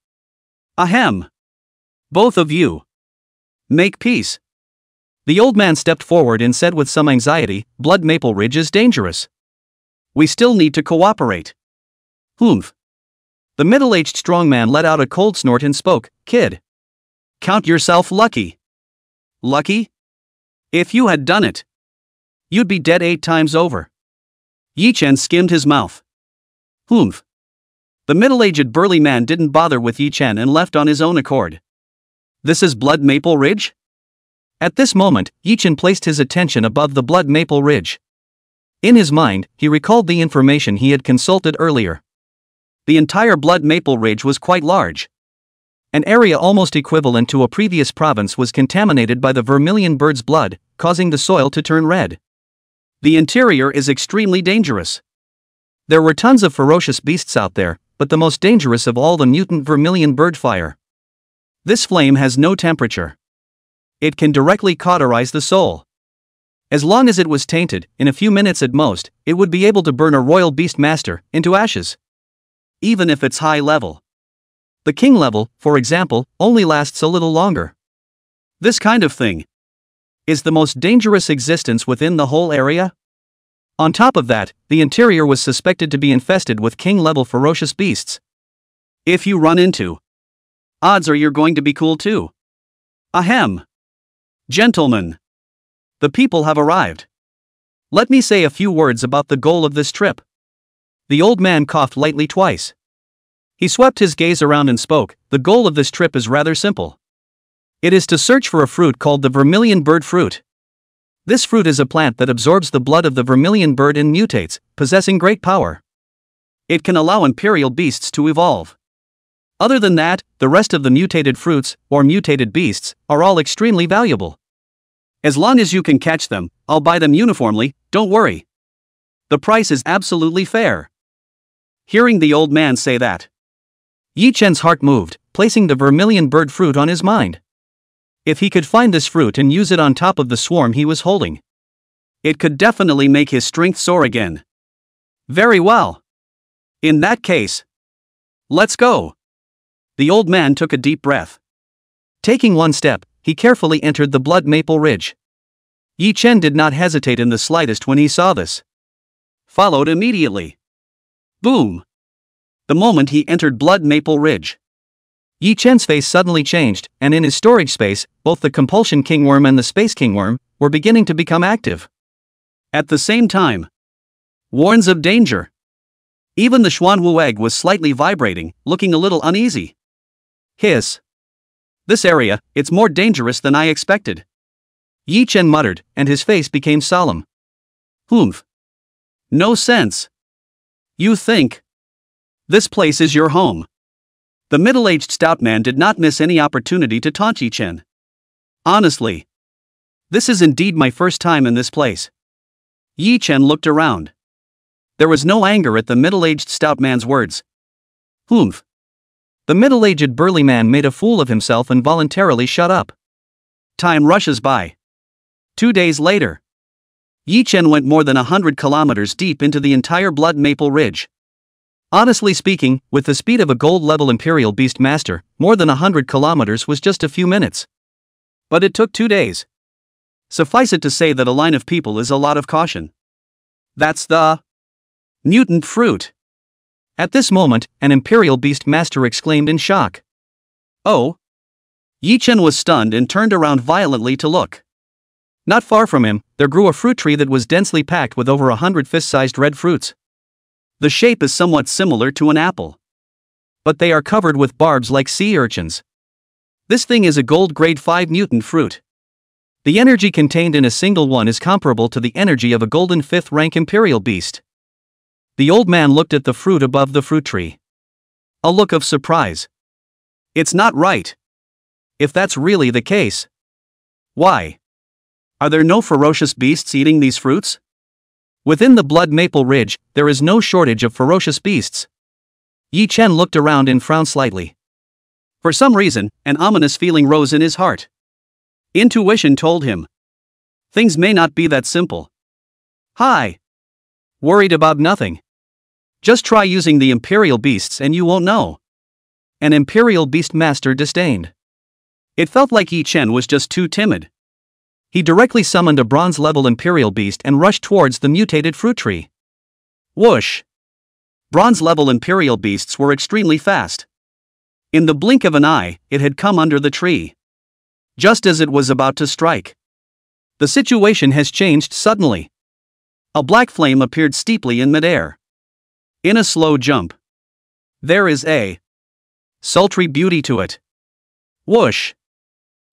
Ahem. Both of you. Make peace. The old man stepped forward and said with some anxiety, Blood Maple Ridge is dangerous. We still need to cooperate. Humph. The middle-aged strong man let out a cold snort and spoke, Kid. Count yourself lucky. Lucky? If you had done it, you'd be dead 8 times over. Yi Chen skimmed his mouth. Humph. The middle-aged burly man didn't bother with Yi Chen and left on his own accord. This is Blood Maple Ridge? At this moment, Yi Chen placed his attention above the Blood Maple Ridge. In his mind, he recalled the information he had consulted earlier. The entire Blood Maple Ridge was quite large. An area almost equivalent to a previous province was contaminated by the vermilion bird's blood, causing the soil to turn red. The interior is extremely dangerous. There were tons of ferocious beasts out there, but the most dangerous of all the mutant vermilion bird fire. This flame has no temperature. It can directly cauterize the soul. As long as it was tainted, in a few minutes at most, it would be able to burn a royal beast master into ashes. Even if it's high level. The king level, for example, only lasts a little longer. This kind of thing is the most dangerous existence within the whole area. On top of that, the interior was suspected to be infested with king-level ferocious beasts. If you run into, odds are you're going to be cool too. Ahem. Gentlemen. The people have arrived. Let me say a few words about the goal of this trip. The old man coughed lightly twice. He swept his gaze around and spoke, the goal of this trip is rather simple. It is to search for a fruit called the vermilion bird fruit. This fruit is a plant that absorbs the blood of the vermilion bird and mutates, possessing great power. It can allow imperial beasts to evolve. Other than that, the rest of the mutated fruits, or mutated beasts, are all extremely valuable. As long as you can catch them, I'll buy them uniformly, don't worry. The price is absolutely fair. Hearing the old man say that, Yi Chen's heart moved, placing the vermilion bird fruit on his mind. If he could find this fruit and use it on top of the swarm he was holding, it could definitely make his strength soar again. Very well. In that case, let's go. The old man took a deep breath. Taking one step, he carefully entered the Blood Maple Ridge. Yi Chen did not hesitate in the slightest when he saw this. Followed immediately. Boom! The moment he entered Blood Maple Ridge, Yi Chen's face suddenly changed, and in his storage space, both the Compulsion Kingworm and the Space Kingworm were beginning to become active. At the same time, warns of danger. Even the Xuanwu egg was slightly vibrating, looking a little uneasy. Hiss. This area, it's more dangerous than I expected. Yi Chen muttered, and his face became solemn. Humph. No sense. You think this place is your home? The middle-aged stout man did not miss any opportunity to taunt Yi Chen. Honestly, this is indeed my first time in this place. Yi Chen looked around. There was no anger at the middle-aged stout man's words. Humph. The middle-aged burly man made a fool of himself and voluntarily shut up. Time rushes by. 2 days later, Yi Chen went more than 100 kilometers deep into the entire Blood Maple Ridge. Honestly speaking, with the speed of a gold-level Imperial Beast Master, more than 100 kilometers was just a few minutes. But it took 2 days. Suffice it to say that a line of people is a lot of caution. That's the mutant fruit. At this moment, an Imperial Beast Master exclaimed in shock. Oh! Yi Chen was stunned and turned around violently to look. Not far from him, there grew a fruit tree that was densely packed with over 100 fist-sized red fruits. The shape is somewhat similar to an apple, but they are covered with barbs like sea urchins. This thing is a gold grade 5 mutant fruit. The energy contained in a single one is comparable to the energy of a golden 5th rank imperial beast. The old man looked at the fruit above the fruit tree. A look of surprise. It's not right. If that's really the case. Why? Are there no ferocious beasts eating these fruits? Within the Blood Maple Ridge, there is no shortage of ferocious beasts. Yi Chen looked around and frowned slightly. For some reason, an ominous feeling rose in his heart. Intuition told him. Things may not be that simple. Hi. Worried about nothing. Just try using the Imperial Beasts and you won't know. An Imperial Beast Master disdained. It felt like Yi Chen was just too timid. He directly summoned a bronze-level Imperial Beast and rushed towards the mutated fruit tree. Whoosh! Bronze-level Imperial Beasts were extremely fast. In the blink of an eye, it had come under the tree. Just as it was about to strike. The situation has changed suddenly. A black flame appeared steeply in midair. In a slow jump. There is a sultry beauty to it. Whoosh!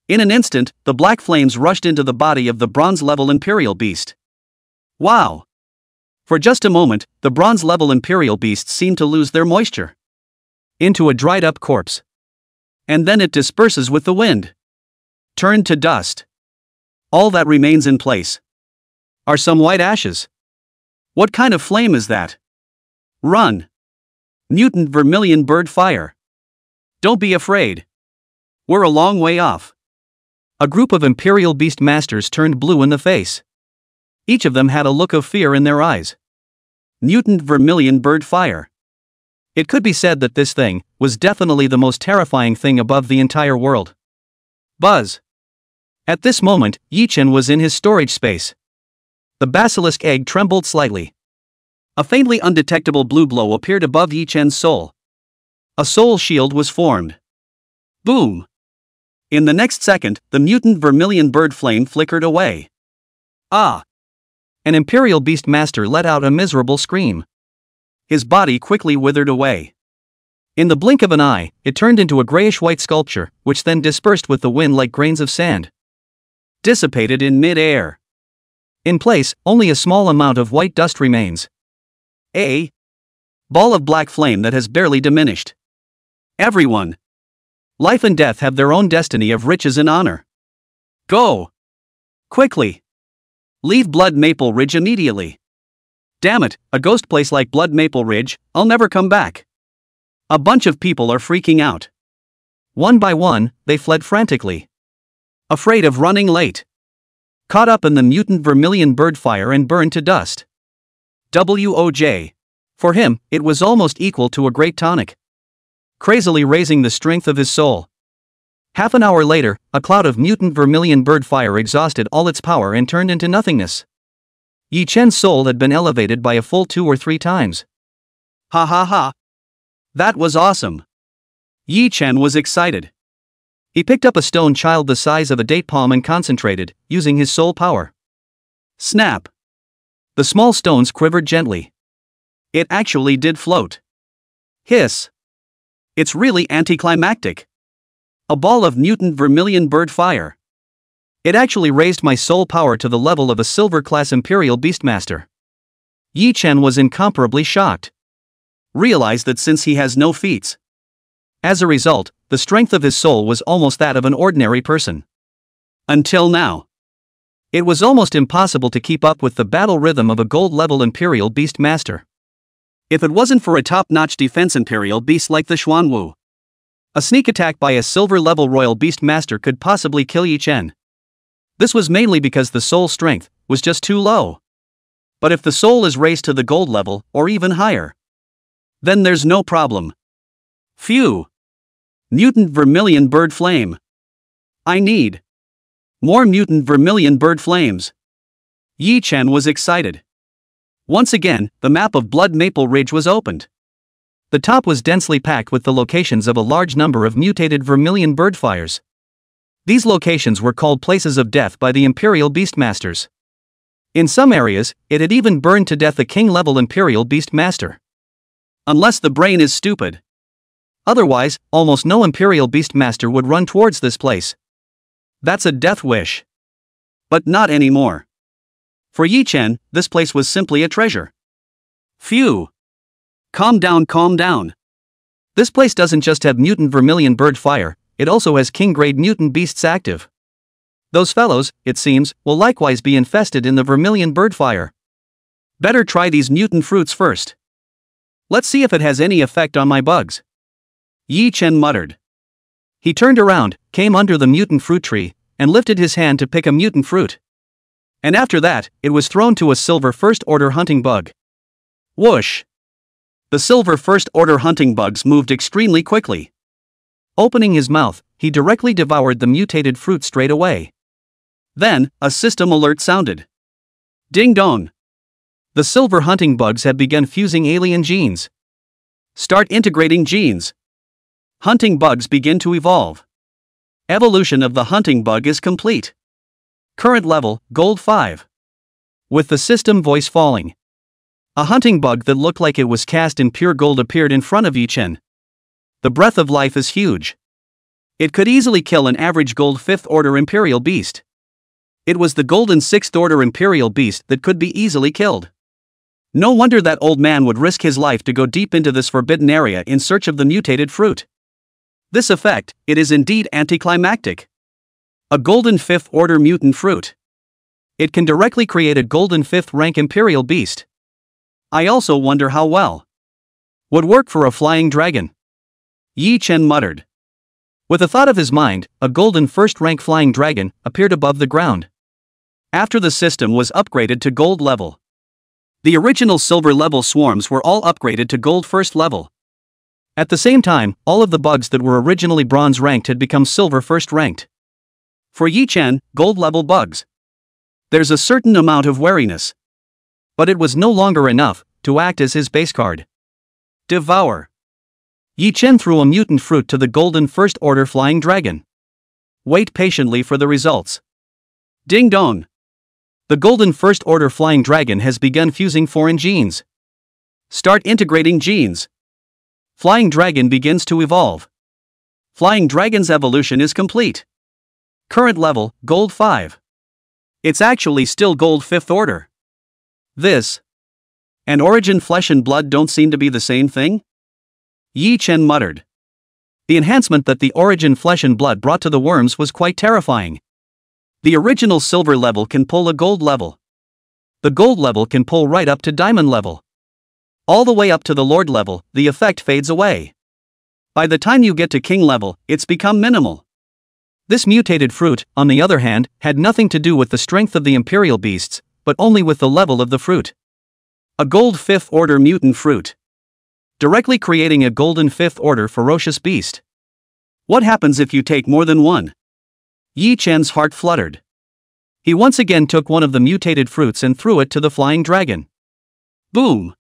In an instant, the black flames rushed into the body of the bronze-level Imperial Beast. Wow! For just a moment, the bronze-level Imperial Beasts seemed to lose their moisture. Into a dried-up corpse. And then it disperses with the wind. Turned to dust. All that remains in place are some white ashes. What kind of flame is that? Run! Mutant vermilion bird fire. Don't be afraid. We're a long way off. A group of Imperial Beast Masters turned blue in the face. Each of them had a look of fear in their eyes. Mutant vermilion bird fire. It could be said that this thing was definitely the most terrifying thing above the entire world. Buzz. At this moment, Yi Chen was in his storage space. The basilisk egg trembled slightly. A faintly undetectable blue glow appeared above Yi Chen's soul. A soul shield was formed. Boom! In the next second, the mutant vermilion bird flame flickered away. Ah! An Imperial Beast Master let out a miserable scream. His body quickly withered away. In the blink of an eye, it turned into a grayish-white sculpture, which then dispersed with the wind like grains of sand. Dissipated in mid-air. In place, only a small amount of white dust remains. A ball of black flame that has barely diminished. Everyone. Life and death have their own destiny of riches and honor. Go! Quickly! Leave Blood Maple Ridge immediately. Damn it, a ghost place like Blood Maple Ridge, I'll never come back. A bunch of people are freaking out. One by one, they fled frantically. Afraid of running late. Caught up in the mutant vermilion bird fire and burned to dust. WOJ. For him, it was almost equal to a great tonic. Crazily raising the strength of his soul. Half an hour later, a cloud of mutant vermilion bird fire exhausted all its power and turned into nothingness. Yi Chen's soul had been elevated by a full 2 or 3 times. Ha ha ha. That was awesome. Yi Chen was excited. He picked up a stone child the size of a date palm and concentrated, using his soul power. Snap. The small stones quivered gently. It actually did float. Hiss. It's really anticlimactic. A ball of mutant vermilion bird fire. It actually raised my soul power to the level of a silver-class Imperial Beastmaster. Yi Chen was incomparably shocked. Realized that since he has no feats. As a result, the strength of his soul was almost that of an ordinary person. Until now. It was almost impossible to keep up with the battle rhythm of a gold-level Imperial Beastmaster. If it wasn't for a top-notch defense Imperial Beast like the Xuanwu. A sneak attack by a silver-level Royal Beastmaster could possibly kill Yi Chen. This was mainly because the soul strength was just too low. But if the soul is raised to the gold level, or even higher, then there's no problem. Phew! Mutant vermilion bird flame. I need more mutant vermilion bird flames. Yi Chen was excited. Once again, the map of Blood Maple Ridge was opened. The top was densely packed with the locations of a large number of mutated vermilion bird fires. These locations were called Places of Death by the Imperial Beastmasters. In some areas, it had even burned to death a king-level Imperial Beastmaster. Unless the brain is stupid. Otherwise, almost no Imperial Beastmaster would run towards this place. That's a death wish. But not anymore. For Yi Chen, this place was simply a treasure. Phew. Calm down, calm down. This place doesn't just have mutant vermilion bird fire, it also has king-grade mutant beasts active. Those fellows, it seems, will likewise be infested in the vermilion bird fire. Better try these mutant fruits first. Let's see if it has any effect on my bugs. Yi Chen muttered. He turned around, came under the mutant fruit tree, and lifted his hand to pick a mutant fruit. And after that, it was thrown to a silver first-order hunting bug. Whoosh! The silver first-order hunting bugs moved extremely quickly. Opening his mouth, he directly devoured the mutated fruit straight away. Then, a system alert sounded. Ding dong! The silver hunting bugs had begun fusing alien genes. Start integrating genes. Hunting bugs begin to evolve. Evolution of the hunting bug is complete. Current level, Gold 5. With the system voice falling, a hunting bug that looked like it was cast in pure gold appeared in front of Yi Chen. The breath of life is huge. It could easily kill an average gold 5th order Imperial beast. It was the golden 6th order Imperial beast that could be easily killed. No wonder that old man would risk his life to go deep into this forbidden area in search of the mutated fruit. This effect, it is indeed anticlimactic. A golden 5th order mutant fruit. It can directly create a golden 5th rank Imperial beast. I also wonder how well would work for a flying dragon. Yi Chen muttered. With a thought of his mind, a golden 1st rank flying dragon appeared above the ground. After the system was upgraded to gold level, the original silver level swarms were all upgraded to gold 1st level. At the same time, all of the bugs that were originally bronze ranked had become silver 1st ranked. For Yi Chen, gold level bugs, there's a certain amount of wariness. But it was no longer enough to act as his base card. Devour. Yi Chen threw a mutant fruit to the golden 1st order flying dragon. Wait patiently for the results. Ding dong. The golden 1st order flying dragon has begun fusing foreign genes. Start integrating genes. Flying dragon begins to evolve. Flying dragon's evolution is complete. Current level, gold 5. It's actually still gold 5th order. This and origin flesh and blood don't seem to be the same thing? Yi Chen muttered. The enhancement that the origin flesh and blood brought to the worms was quite terrifying. The original silver level can pull a gold level. The gold level can pull right up to diamond level. All the way up to the lord level, the effect fades away. By the time you get to king level, it's become minimal. This mutated fruit, on the other hand, had nothing to do with the strength of the Imperial beasts, but only with the level of the fruit. A gold 5th order mutant fruit. Directly creating a golden 5th order ferocious beast. What happens if you take more than one? Yi Chen's heart fluttered. He once again took one of the mutated fruits and threw it to the flying dragon. Boom!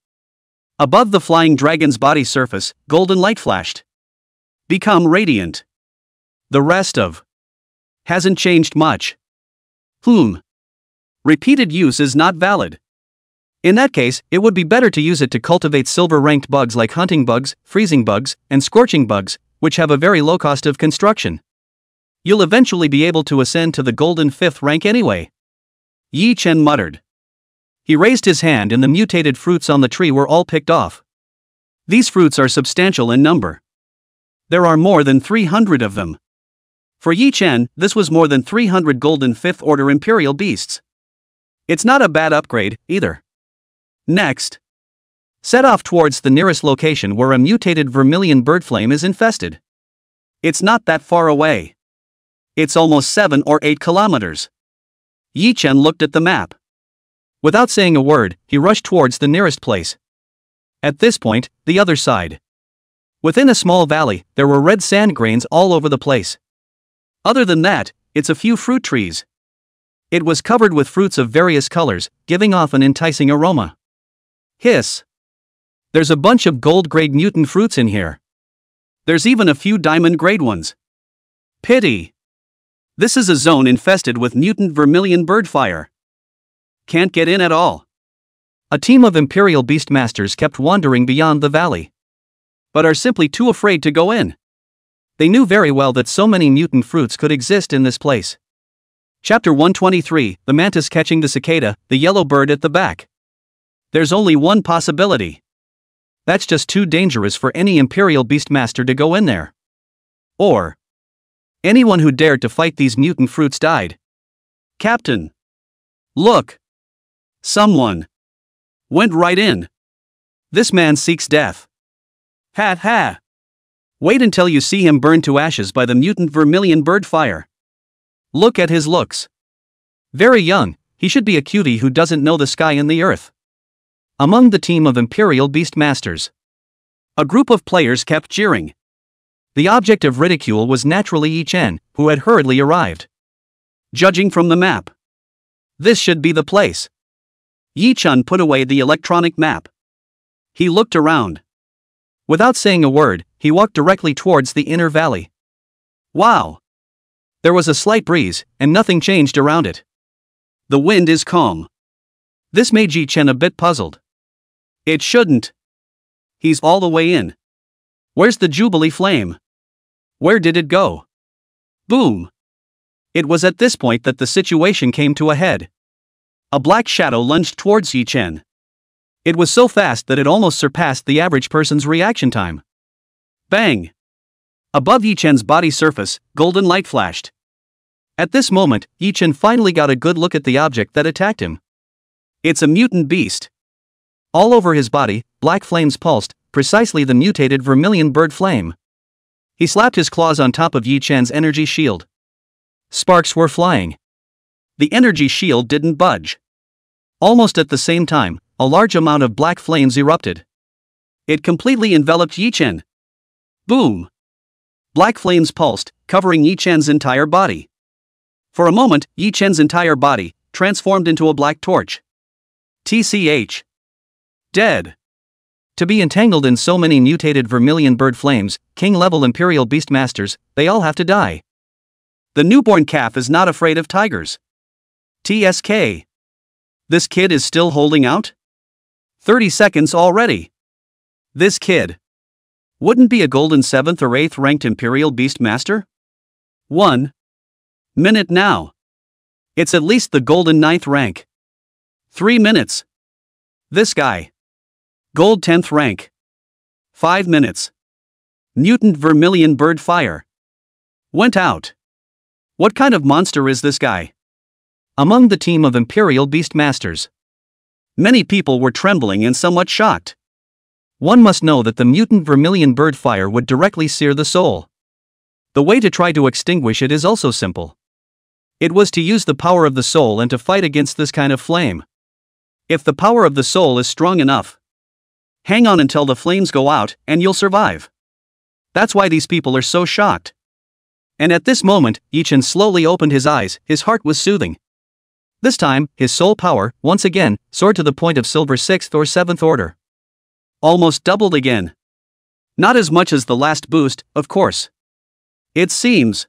Above the flying dragon's body surface, golden light flashed. Become radiant. The rest of hasn't changed much. Repeated use is not valid. In that case, it would be better to use it to cultivate silver-ranked bugs like hunting bugs, freezing bugs, and scorching bugs, which have a very low cost of construction. You'll eventually be able to ascend to the golden 5th rank anyway. Yi Chen muttered. He raised his hand and the mutated fruits on the tree were all picked off. These fruits are substantial in number. There are more than 300 of them. For Yi Chen, this was more than 300 golden 5th order Imperial beasts. It's not a bad upgrade, either. Next, set off towards the nearest location where a mutated vermilion bird flame is infested. It's not that far away. It's almost 7 or 8 kilometers. Yi Chen looked at the map. Without saying a word, he rushed towards the nearest place. At this point, the other side. Within a small valley, there were red sand grains all over the place. Other than that, it's a few fruit trees. It was covered with fruits of various colors, giving off an enticing aroma. Hiss! There's a bunch of gold-grade mutant fruits in here. There's even a few diamond-grade ones. Pity! This is a zone infested with mutant vermilion bird fire. Can't get in at all. A team of Imperial Beastmasters kept wandering beyond the valley. but are simply too afraid to go in. They knew very well that so many mutant fruits could exist in this place. Chapter 123, The Mantis Catching the Cicada, the Yellow Bird at the Back. There's only one possibility. That's just too dangerous for any Imperial Beastmaster to go in there. Or anyone who dared to fight these mutant fruits died. Captain! Look! Someone went right in. This man seeks death. Ha ha! Wait until you see him burned to ashes by the mutant vermilion bird fire. Look at his looks. Very young, he should be a cutie who doesn't know the sky and the earth. Among the team of Imperial Beastmasters, a group of players kept jeering. The object of ridicule was naturally Yi Chen, who had hurriedly arrived. Judging from the map, this should be the place. Yi Chen put away the electronic map. He looked around. Without saying a word, he walked directly towards the inner valley. Wow! There was a slight breeze, and nothing changed around it. The wind is calm. This made Yi Chen a bit puzzled. It shouldn't. He's all the way in. Where's the Jubilee flame? Where did it go? Boom! It was at this point that the situation came to a head. A black shadow lunged towards Yi Chen. It was so fast that it almost surpassed the average person's reaction time. Bang! Above Yi Chen's body surface, golden light flashed. At this moment, Yi Chen finally got a good look at the object that attacked him. It's a mutant beast. All over his body, black flames pulsed, precisely the mutated vermilion bird flame. He slapped his claws on top of Yi Chen's energy shield. Sparks were flying. The energy shield didn't budge. Almost at the same time, a large amount of black flames erupted. It completely enveloped Yi Chen. Boom! Black flames pulsed, covering Yi Chen's entire body. For a moment, Yi Chen's entire body transformed into a black torch. TCH. Dead. To be entangled in so many mutated vermilion bird flames, king-level Imperial Beastmasters, they all have to die. The newborn calf is not afraid of tigers. TSK. This kid is still holding out? 30 seconds already. This kid wouldn't be a golden 7th or 8th ranked Imperial Beastmaster? 1 minute now. It's at least the golden 9th rank. 3 minutes. This guy. Gold 10th rank. 5 minutes. Mutant vermilion bird fire. Went out. What kind of monster is this guy? Among the team of Imperial Beastmasters, many people were trembling and somewhat shocked. One must know that the mutant vermilion bird fire would directly sear the soul. The way to try to extinguish it is also simple. It was to use the power of the soul and to fight against this kind of flame. If the power of the soul is strong enough, hang on until the flames go out and you'll survive. That's why these people are so shocked. And at this moment, Yi Chen slowly opened his eyes, his heart was soothing. This time, his soul power, once again, soared to the point of silver 6th or 7th order. Almost doubled again. Not as much as the last boost, of course. It seems.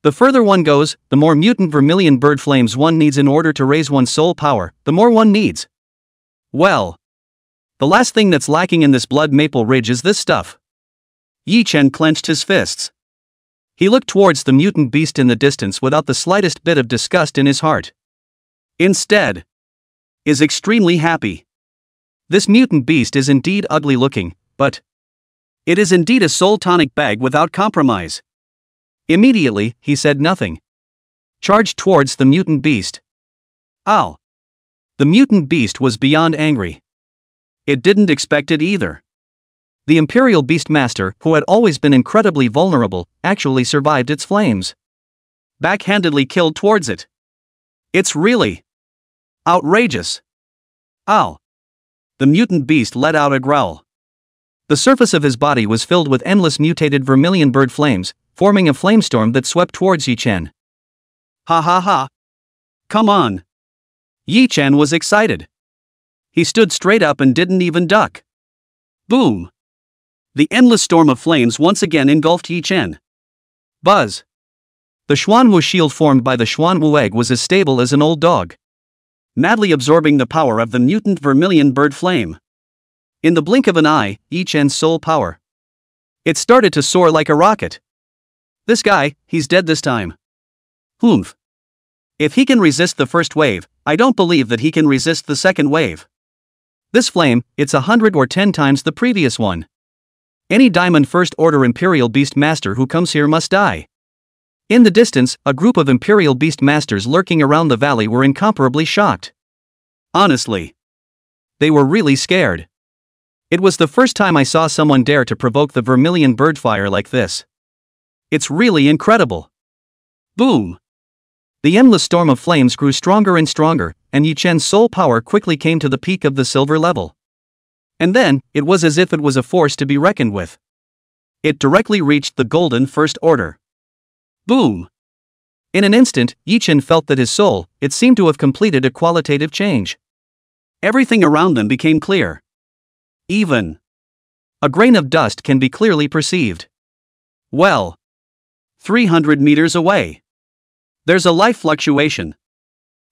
The further one goes, the more mutant vermilion bird flames one needs in order to raise one's soul power, the more one needs. Well, the last thing that's lacking in this blood maple ridge is this stuff. Yi Chen clenched his fists. He looked towards the mutant beast in the distance without the slightest bit of disgust in his heart. Instead, is extremely happy. This mutant beast is indeed ugly looking, but it is indeed a soul tonic bag without compromise. Immediately, he said nothing. Charged towards the mutant beast. Ow! The mutant beast was beyond angry. It didn't expect it either. The Imperial Beastmaster, who had always been incredibly vulnerable, actually survived its flames. Backhandedly killed towards it. It's really outrageous. Ow! The mutant beast let out a growl. The surface of his body was filled with endless mutated vermilion bird flames, forming a flamestorm that swept towards Yi Chen. Ha ha ha! Come on! Yi Chen was excited. He stood straight up and didn't even duck. Boom! The endless storm of flames once again engulfed Yi Chen. Buzz! The Xuanwu shield formed by the Xuanwu egg was as stable as an old dog, madly absorbing the power of the mutant vermilion bird flame. In the blink of an eye, Yi Chen's soul power It started to soar like a rocket. This guy, he's dead this time. Humph. If he can resist the first wave, I don't believe that he can resist the second wave. This flame, it's 100 or 10 times the previous one. Any Diamond First Order Imperial Beast Master who comes here must die. In the distance, a group of Imperial Beast Masters lurking around the valley were incomparably shocked. Honestly. They were really scared. It was the first time I saw someone dare to provoke the vermilion bird fire like this. It's really incredible. Boom! The endless storm of flames grew stronger and stronger, and Yi Chen's soul power quickly came to the peak of the silver level. And then, it was as if it was a force to be reckoned with. It directly reached the golden first order. Boom! In an instant, Yi Chen felt that his soul, it seemed to have completed a qualitative change. Everything around them became clear. Even a grain of dust can be clearly perceived. Well, 300 meters away. There's a life fluctuation.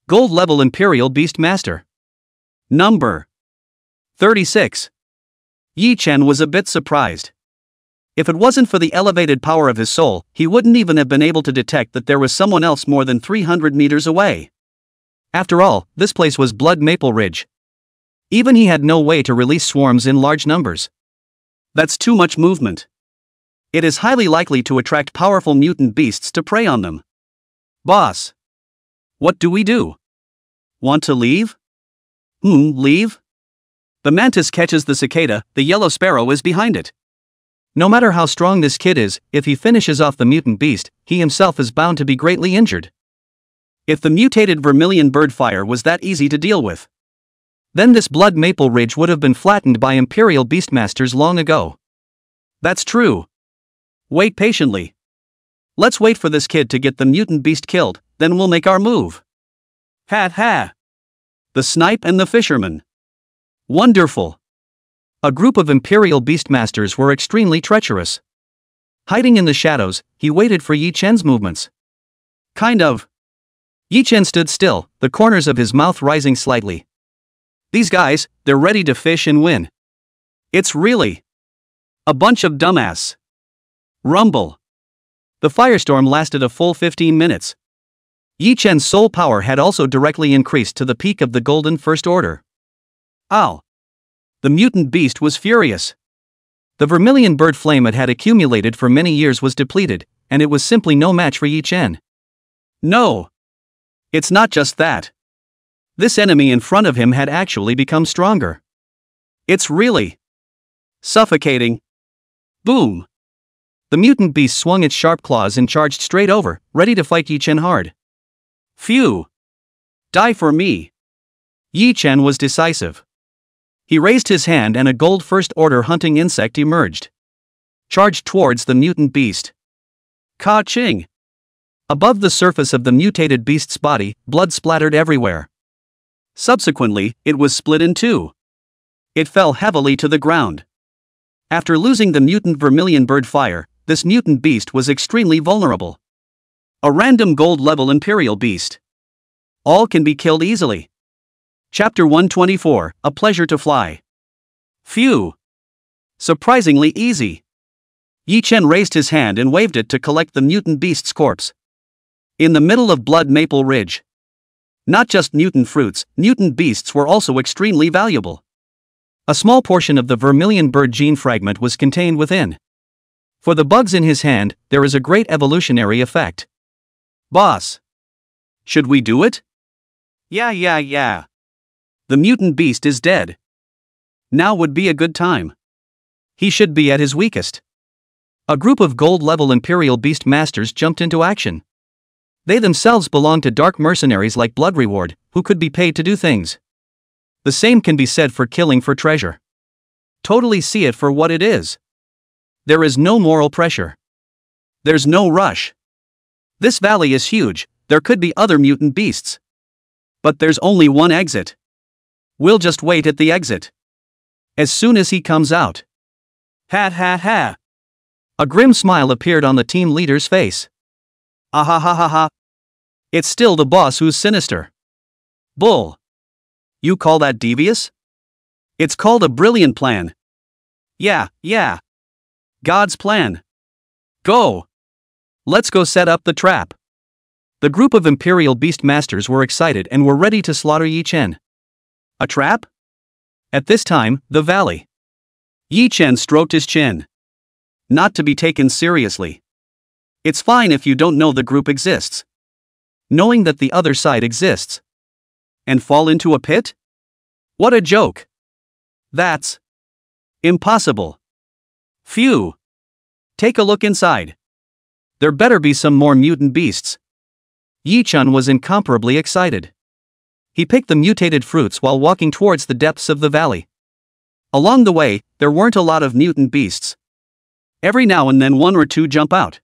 Gold level Imperial Beast Master. Number 36. Yi Chen was a bit surprised. If it wasn't for the elevated power of his soul, he wouldn't even have been able to detect that there was someone else more than 300 meters away. After all, this place was Blood Maple Ridge. Even he had no way to release swarms in large numbers. That's too much movement. It is highly likely to attract powerful mutant beasts to prey on them. Boss. What do we do? Want to leave? Leave? The mantis catches the cicada, the yellow sparrow is behind it. No matter how strong this kid is, if he finishes off the mutant beast, he himself is bound to be greatly injured. If the mutated vermilion bird fire was that easy to deal with, then this Blood Maple Ridge would have been flattened by Imperial Beastmasters long ago. That's true. Wait patiently. Let's wait for this kid to get the mutant beast killed, then we'll make our move. Ha ha! The snipe and the fisherman. Wonderful. A group of Imperial Beastmasters were extremely treacherous. Hiding in the shadows, he waited for Yi Chen's movements. Kind of. Yi Chen stood still, the corners of his mouth rising slightly. These guys, they're ready to fish and win. It's really a bunch of dumbass. Rumble. The firestorm lasted a full 15 minutes. Yi Chen's soul power had also directly increased to the peak of the Golden First Order. Ow! The mutant beast was furious. The vermilion bird flame it had accumulated for many years was depleted, and it was simply no match for Yi Chen. No! It's not just that. This enemy in front of him had actually become stronger. It's really suffocating. Boom! The mutant beast swung its sharp claws and charged straight over, ready to fight Yi Chen hard. Phew! Die for me! Yi Chen was decisive. He raised his hand and a gold first order hunting insect emerged. Charged towards the mutant beast. Ka-ching! Above the surface of the mutated beast's body, blood splattered everywhere. Subsequently, it was split in two. It fell heavily to the ground. After losing the mutant vermilion bird fire, this mutant beast was extremely vulnerable. A random gold-level Imperial beast. All can be killed easily. Chapter 124, A Pleasure to Fly. Phew! Surprisingly easy. Yi Chen raised his hand and waved it to collect the mutant beast's corpse. In the middle of Blood Maple Ridge. Not just mutant fruits, mutant beasts were also extremely valuable. A small portion of the vermilion bird gene fragment was contained within. For the bugs in his hand, there is a great evolutionary effect. Boss. Should we do it? Yeah. The mutant beast is dead. Now would be a good time. He should be at his weakest. A group of gold-level Imperial Beast Masters jumped into action. They themselves belonged to dark mercenaries like Blood Reward, who could be paid to do things. The same can be said for killing for treasure. Totally see it for what it is. There is no moral pressure. There's no rush. This valley is huge, there could be other mutant beasts. But there's only one exit. We'll just wait at the exit. As soon as he comes out. Ha. A grim smile appeared on the team leader's face. Ha. It's still the boss who's sinister. Bull. You call that devious? It's called a brilliant plan. Yeah. God's plan. Go! Let's go set up the trap. The group of Imperial Beast Masters were excited and were ready to slaughter Yi Chen. A trap? At this time, the valley. Yi Chen stroked his chin. Not to be taken seriously. It's fine if you don't know the group exists. Knowing that the other side exists. And fall into a pit? What a joke. That's impossible. Phew. Take a look inside. There better be some more mutant beasts. Yi Chen was incomparably excited. He picked the mutated fruits while walking towards the depths of the valley. Along the way, there weren't a lot of mutant beasts. Every now and then one or two jump out.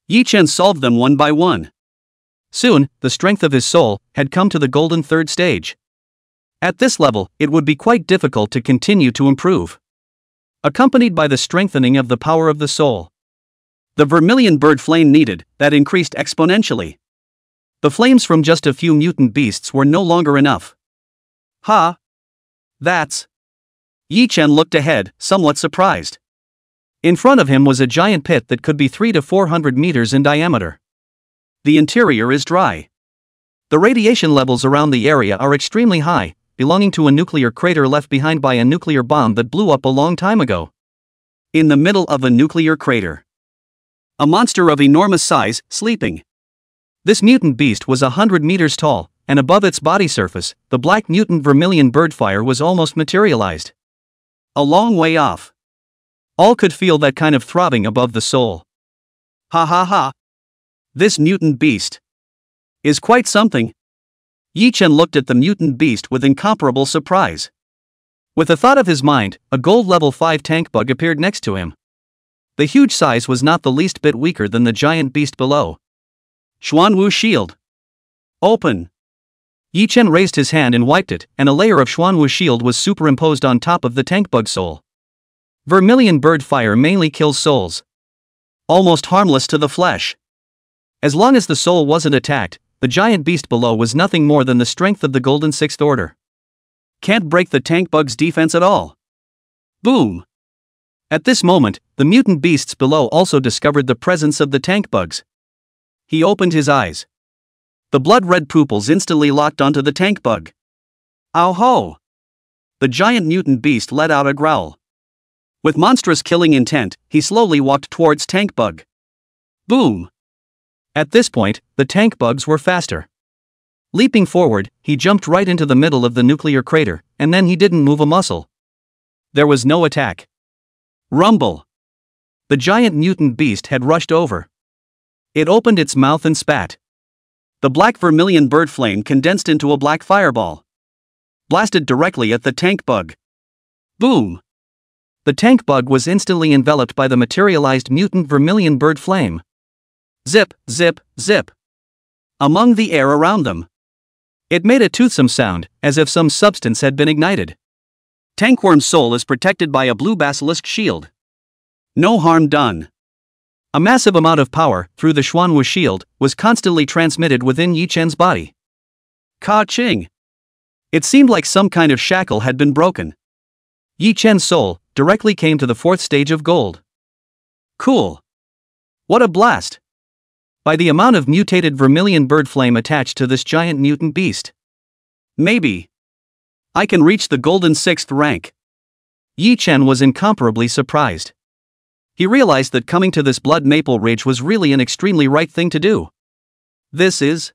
Yi Chen solved them one by one. Soon, the strength of his soul had come to the golden third stage. At this level, it would be quite difficult to continue to improve. Accompanied by the strengthening of the power of the soul. The vermilion bird flame needed, that increased exponentially. The flames from just a few mutant beasts were no longer enough. Ha! That's... Yi Chen looked ahead, somewhat surprised. In front of him was a giant pit that could be 300 to 400 meters in diameter. The interior is dry. The radiation levels around the area are extremely high, belonging to a nuclear crater left behind by a nuclear bomb that blew up a long time ago. In the middle of a nuclear crater. A monster of enormous size, sleeping. This mutant beast was 100 meters tall, and above its body surface, the black mutant vermilion birdfire was almost materialized. A long way off. All could feel that kind of throbbing above the soul. Ha ha ha. This mutant beast is quite something. Yi Chen looked at the mutant beast with incomparable surprise. With a thought of his mind, a gold level 5 tank bug appeared next to him. The huge size was not the least bit weaker than the giant beast below. Xuanwu shield. Open. Yi Chen raised his hand and wiped it, and a layer of Xuanwu shield was superimposed on top of the tank bug soul. Vermilion bird fire mainly kills souls. Almost harmless to the flesh. As long as the soul wasn't attacked, the giant beast below was nothing more than the strength of the golden sixth order. Can't break the tank bug's defense at all. Boom! At this moment, the mutant beasts below also discovered the presence of the tank bugs. He opened his eyes. The blood-red pupils instantly locked onto the tank bug. Ow ho! The giant mutant beast let out a growl. With monstrous killing intent, he slowly walked towards tank bug. Boom! At this point, the tank bugs were faster. Leaping forward, he jumped right into the middle of the nuclear crater, and then he didn't move a muscle. There was no attack. Rumble! The giant mutant beast had rushed over. It opened its mouth and spat. The black vermilion bird flame condensed into a black fireball. Blasted directly at the tank bug. Boom! The tank bug was instantly enveloped by the materialized mutant vermilion bird flame. Zip, zip, zip. Among the air around them. It made a toothsome sound, as if some substance had been ignited. Tankworm's soul is protected by a blue basilisk shield. No harm done. A massive amount of power, through the Xuanwu shield, was constantly transmitted within Yi Chen's body. Ka-ching! It seemed like some kind of shackle had been broken. Yi Chen's soul directly came to the 4th stage of gold. Cool! What a blast! By the amount of mutated vermilion bird flame attached to this giant mutant beast. Maybe I can reach the golden 6th rank. Yi Chen was incomparably surprised. He realized that coming to this blood maple ridge was really an extremely right thing to do. This is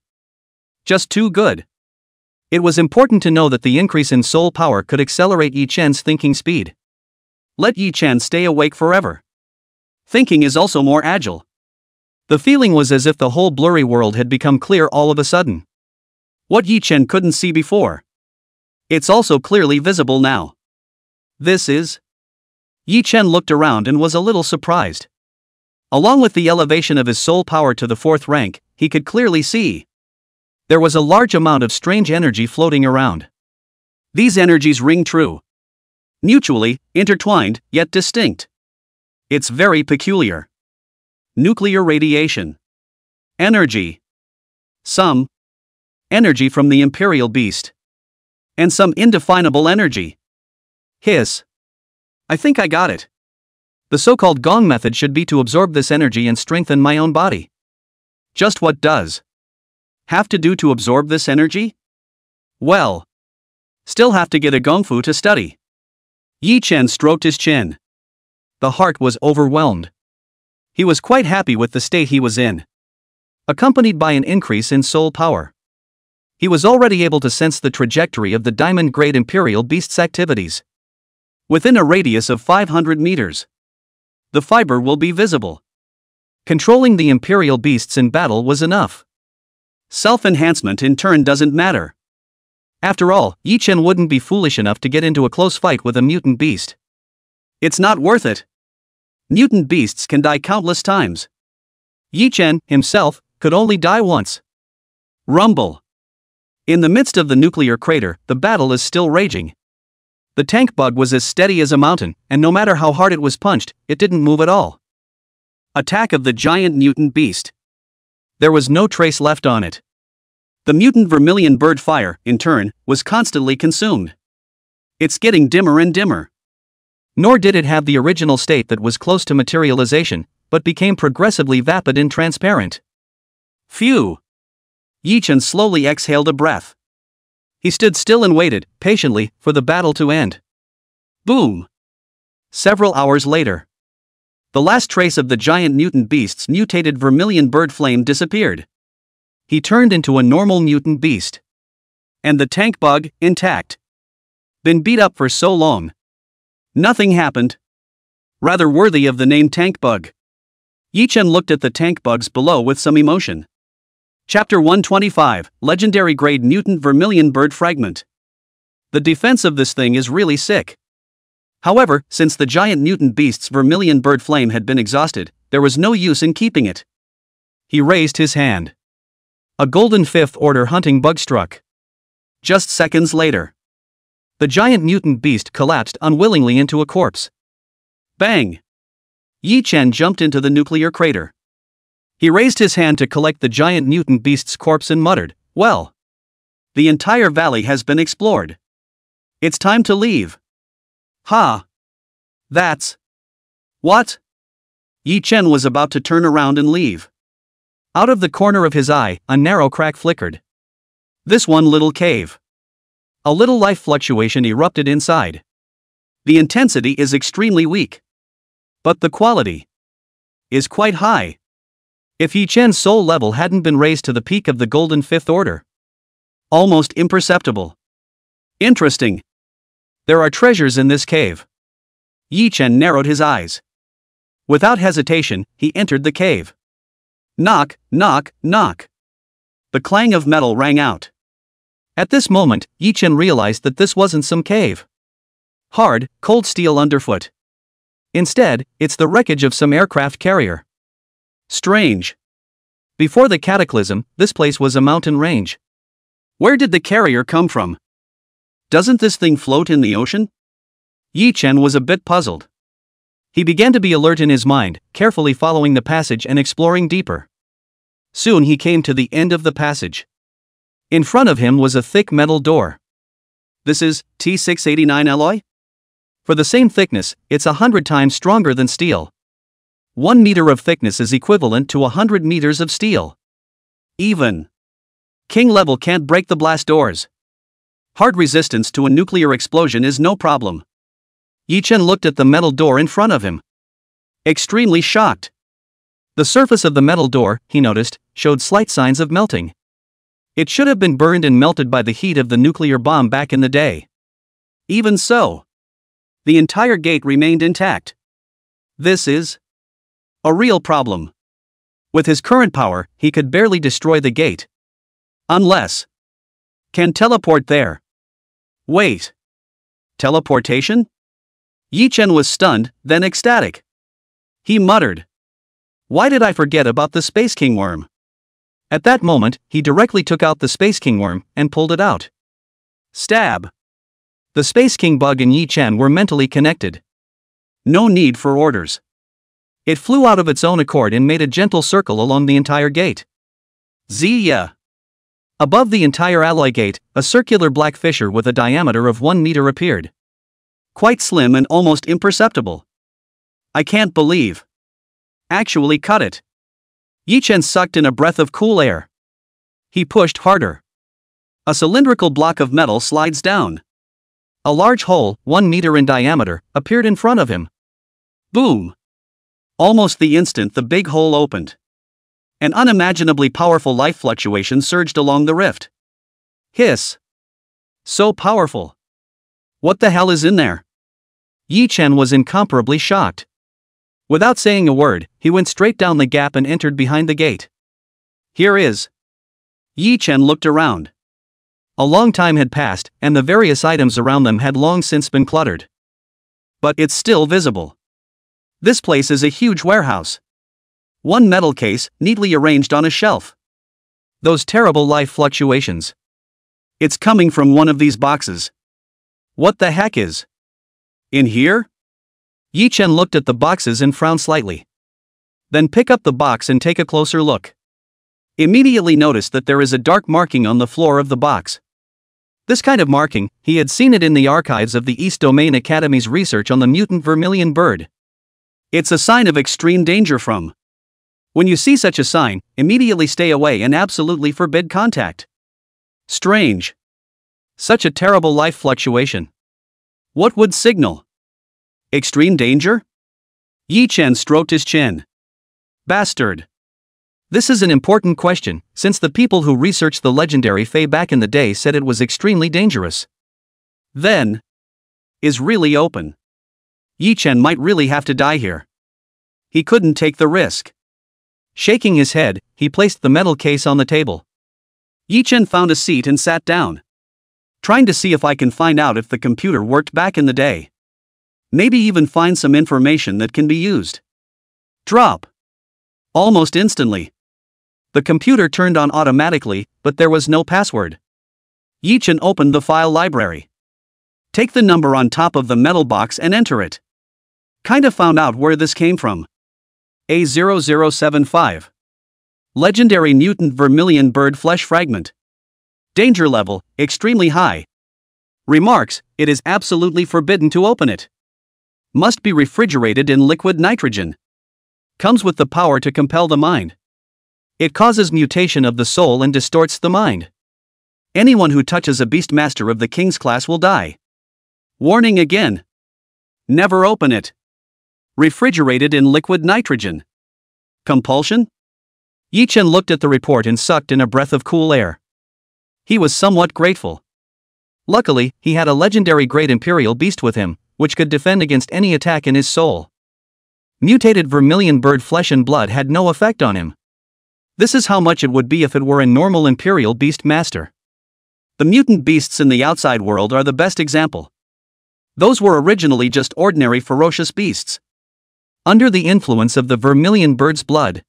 just too good. It was important to know that the increase in soul power could accelerate Yi Chen's thinking speed. Let Yi Chen stay awake forever. Thinking is also more agile. The feeling was as if the whole blurry world had become clear all of a sudden. What Yi Chen couldn't see before. It's also clearly visible now. This is... Yi Chen looked around and was a little surprised. Along with the elevation of his soul power to the 4th rank, he could clearly see. There was a large amount of strange energy floating around. These energies ring true. Mutually, intertwined, yet distinct. It's very peculiar. Nuclear radiation. Energy. Some energy from the Imperial Beast. And some indefinable energy. Hiss. I think I got it. The so-called gong method should be to absorb this energy and strengthen my own body. Just what does have to do to absorb this energy? Well, still have to get a gongfu to study. Yi Chen stroked his chin. The heart was overwhelmed. He was quite happy with the state he was in, accompanied by an increase in soul power. He was already able to sense the trajectory of the diamond-grade Imperial Beast's activities. Within a radius of 500 meters, the fiber will be visible. Controlling the Imperial Beasts in battle was enough. Self-enhancement in turn doesn't matter. After all, Yi Chen wouldn't be foolish enough to get into a close fight with a mutant beast. It's not worth it. Mutant beasts can die countless times. Yi Chen, himself, could only die once. Rumble. In the midst of the nuclear crater, the battle is still raging. The tank bug was as steady as a mountain, and no matter how hard it was punched, it didn't move at all. Attack of the giant mutant beast. There was no trace left on it. The mutant vermilion bird fire, in turn, was constantly consumed. It's getting dimmer and dimmer. Nor did it have the original state that was close to materialization, but became progressively vapid and transparent. Phew! Yi Chen slowly exhaled a breath. He stood still and waited, patiently, for the battle to end. Boom! Several hours later, the last trace of the giant mutant beast's mutated vermilion bird flame disappeared. He turned into a normal mutant beast. And the tank bug, intact. Been beat up for so long. Nothing happened. Rather worthy of the name tank bug. Yi Chen looked at the tank bugs below with some emotion. Chapter 125, Legendary Grade Mutant Vermilion Bird Fragment. The defense of this thing is really sick. However, since the giant mutant beast's vermilion bird flame had been exhausted, there was no use in keeping it. He raised his hand. A golden fifth order hunting bug struck. Just seconds later, the giant mutant beast collapsed unwillingly into a corpse. Bang! Yi Chen jumped into the nuclear crater. He raised his hand to collect the giant mutant beast's corpse and muttered, "Well, the entire valley has been explored. It's time to leave." Ha! That's... What? Yi Chen was about to turn around and leave. Out of the corner of his eye, a narrow crack flickered. This one little cave. A little life fluctuation erupted inside. The intensity is extremely weak. But the quality is quite high. If Yi Chen's soul level hadn't been raised to the peak of the golden fifth order. Almost imperceptible. Interesting. There are treasures in this cave. Yi Chen narrowed his eyes. Without hesitation, he entered the cave. Knock, knock, knock. The clang of metal rang out. At this moment, Yi Chen realized that this wasn't some cave. Hard, cold steel underfoot. Instead, it's the wreckage of some aircraft carrier. Strange. Before the cataclysm, this place was a mountain range. Where did the carrier come from? Doesn't this thing float in the ocean? Yi Chen was a bit puzzled. He began to be alert in his mind, carefully following the passage and exploring deeper. Soon he came to the end of the passage. In front of him was a thick metal door. This is T689 alloy? For the same thickness, it's 100 times stronger than steel. 1 meter of thickness is equivalent to 100 meters of steel. Even King level can't break the blast doors. Hard resistance to a nuclear explosion is no problem. Yi Chen looked at the metal door in front of him. Extremely shocked. The surface of the metal door, he noticed, showed slight signs of melting. It should have been burned and melted by the heat of the nuclear bomb back in the day. Even so, the entire gate remained intact. This is a real problem. With his current power, he could barely destroy the gate. Unless can teleport there. Wait. Teleportation? Yi Chen was stunned, then ecstatic. He muttered, "Why did I forget about the Space King worm?" At that moment, he directly took out the Space King worm and pulled it out. Stab. The Space King bug and Yi Chen were mentally connected. No need for orders. It flew out of its own accord and made a gentle circle along the entire gate. Zia. Above the entire alloy gate, a circular black fissure with a diameter of 1 meter appeared. Quite slim and almost imperceptible. I can't believe. Actually cut it. Yi Chen sucked in a breath of cool air. He pushed harder. A cylindrical block of metal slides down. A large hole, 1 meter in diameter, appeared in front of him. Boom! Almost the instant the big hole opened, an unimaginably powerful life fluctuation surged along the rift. Hiss! So powerful! What the hell is in there? Yi Chen was incomparably shocked. Without saying a word, he went straight down the gap and entered behind the gate. Here is. Yi Chen looked around. A long time had passed, and the various items around them had long since been cluttered. But it's still visible. This place is a huge warehouse. One metal case, neatly arranged on a shelf. Those terrible life fluctuations. It's coming from one of these boxes. What the heck is in here? Yi Chen looked at the boxes and frowned slightly. Then pick up the box and take a closer look. Immediately noticed that there is a dark marking on the floor of the box. This kind of marking, he had seen it in the archives of the East Domain Academy's research on the mutant vermilion bird. It's a sign of extreme danger from. When you see such a sign, immediately stay away and absolutely forbid contact. Strange. Such a terrible life fluctuation. What would signal? Extreme danger? Yi Chen stroked his chin. Bastard. This is an important question, since the people who researched the legendary Fae back in the day said it was extremely dangerous. Then, is really open. Yi Chen might really have to die here. He couldn't take the risk. Shaking his head, he placed the metal case on the table. Yi Chen found a seat and sat down. Trying to see if I can find out if the computer worked back in the day. Maybe even find some information that can be used. Drop. Almost instantly. The computer turned on automatically, but there was no password. Yi Chen opened the file library. Take the number on top of the metal box and enter it. Kinda found out where this came from. A0075. Legendary mutant vermilion bird flesh fragment. Danger level, extremely high. Remarks, it is absolutely forbidden to open it. Must be refrigerated in liquid nitrogen. Comes with the power to compel the mind. It causes mutation of the soul and distorts the mind. Anyone who touches a beastmaster of the king's class will die. Warning again. Never open it. Refrigerated in liquid nitrogen. Compulsion? Yi Chen looked at the report and sucked in a breath of cool air. He was somewhat grateful. Luckily, he had a legendary great imperial beast with him, which could defend against any attack in his soul. Mutated vermilion bird flesh and blood had no effect on him. This is how much it would be if it were a normal imperial beast master. The mutant beasts in the outside world are the best example. Those were originally just ordinary ferocious beasts. Under the influence of the vermilion bird's blood.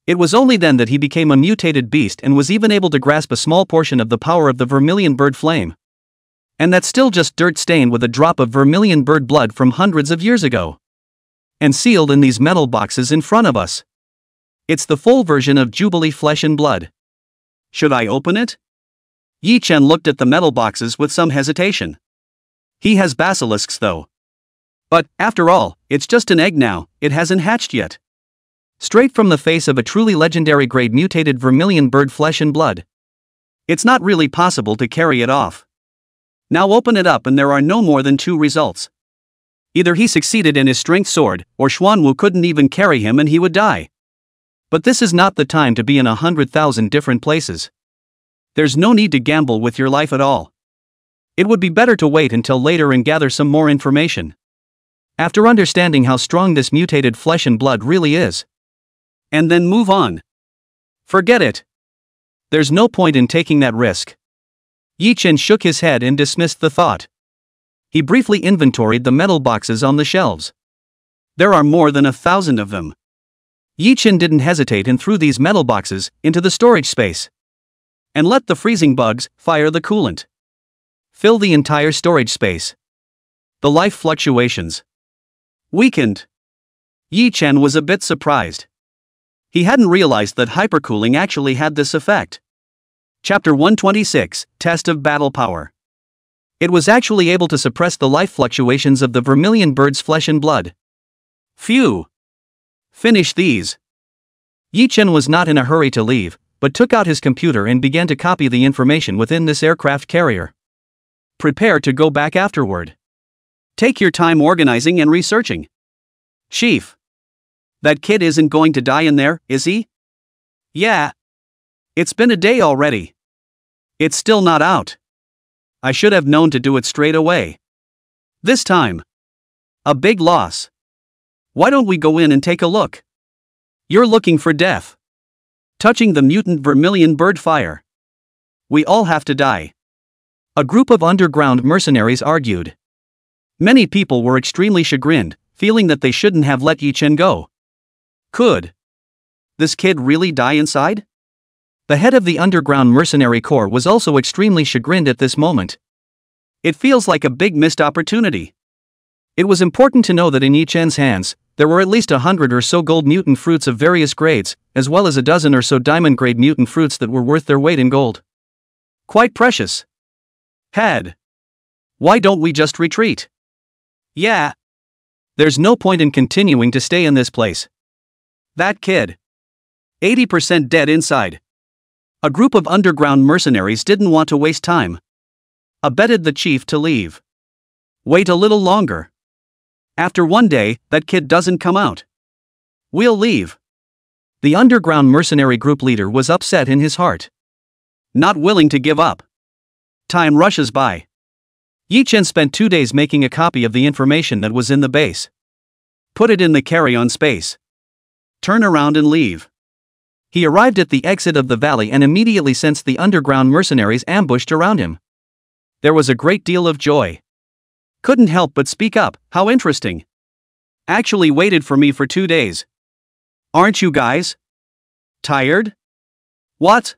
It was only then that he became a mutated beast and was even able to grasp a small portion of the power of the vermilion bird flame. And that's still just dirt stained with a drop of vermilion bird blood from hundreds of years ago. And sealed in these metal boxes in front of us. It's the full version of Jubilee flesh and blood. Should I open it? Yi Chen looked at the metal boxes with some hesitation. He has basilisks though. But, after all, it's just an egg now, it hasn't hatched yet. Straight from the face of a truly legendary grade mutated vermilion bird flesh and blood. It's not really possible to carry it off. Now open it up and there are no more than 2 results. Either he succeeded in his strength sword, or Xuanwu couldn't even carry him and he would die. But this is not the time to be in 100,000 different places. There's no need to gamble with your life at all. It would be better to wait until later and gather some more information. After understanding how strong this mutated flesh and blood really is. And then move on. Forget it. There's no point in taking that risk. Yi Chen shook his head and dismissed the thought. He briefly inventoried the metal boxes on the shelves. There are more than 1,000 of them. Yi Chen didn't hesitate and threw these metal boxes into the storage space. And let the freezing bugs fire the coolant. Fill the entire storage space. The life fluctuations weakened. Yi Chen was a bit surprised. He hadn't realized that hypercooling actually had this effect. Chapter 126, Test of Battle Power. It was actually able to suppress the life fluctuations of the vermilion bird's flesh and blood. Phew. Finish these. Yi Chen was not in a hurry to leave, but took out his computer and began to copy the information within this aircraft carrier. Prepare to go back afterward. Take your time organizing and researching. Chief. That kid isn't going to die in there, is he? Yeah. It's been a day already. It's still not out. I should have known to do it straight away. This time. A big loss. Why don't we go in and take a look? You're looking for death. Touching the mutant vermilion bird fire. We all have to die. A group of underground mercenaries argued. Many people were extremely chagrined, feeling that they shouldn't have let Yi Chen go. Could this kid really die inside? The head of the underground mercenary corps was also extremely chagrined at this moment. It feels like a big missed opportunity. It was important to know that in Yi Chen's hands, there were at least 100 or so gold mutant fruits of various grades, as well as a dozen or so diamond grade mutant fruits that were worth their weight in gold. Quite precious. Why don't we just retreat? Yeah. There's no point in continuing to stay in this place. That kid. 80% dead inside. A group of underground mercenaries didn't want to waste time. Abetted the chief to leave. Wait a little longer. After one day, that kid doesn't come out. We'll leave. The underground mercenary group leader was upset in his heart. Not willing to give up. Time rushes by. Yi Chen spent 2 days making a copy of the information that was in the base. Put it in the carry-on space. Turn around and leave. He arrived at the exit of the valley and immediately sensed the underground mercenaries ambushed around him. There was a great deal of joy. Couldn't help but speak up, how interesting. Actually waited for me for 2 days. Aren't you guys tired? What?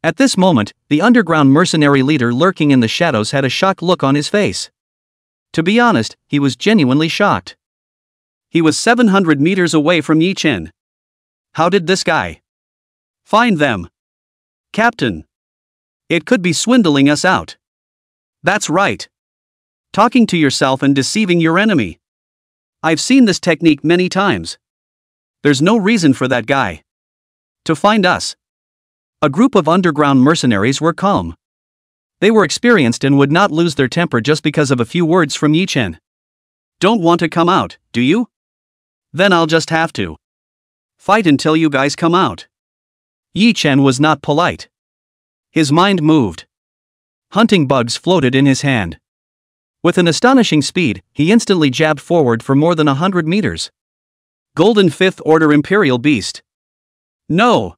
At this moment, the underground mercenary leader lurking in the shadows had a shocked look on his face. To be honest, he was genuinely shocked. He was 700 meters away from Yi Chen. How did this guy find them? Captain. It could be swindling us out. That's right. Talking to yourself and deceiving your enemy. I've seen this technique many times. There's no reason for that guy to find us. A group of underground mercenaries were calm. They were experienced and would not lose their temper just because of a few words from Yi Chen. Don't want to come out, do you? Then I'll just have to fight until you guys come out. Yi Chen was not polite. His mind moved. Hunting bugs floated in his hand. With an astonishing speed, he instantly jabbed forward for more than 100 meters. Golden 5th Order Imperial Beast. No!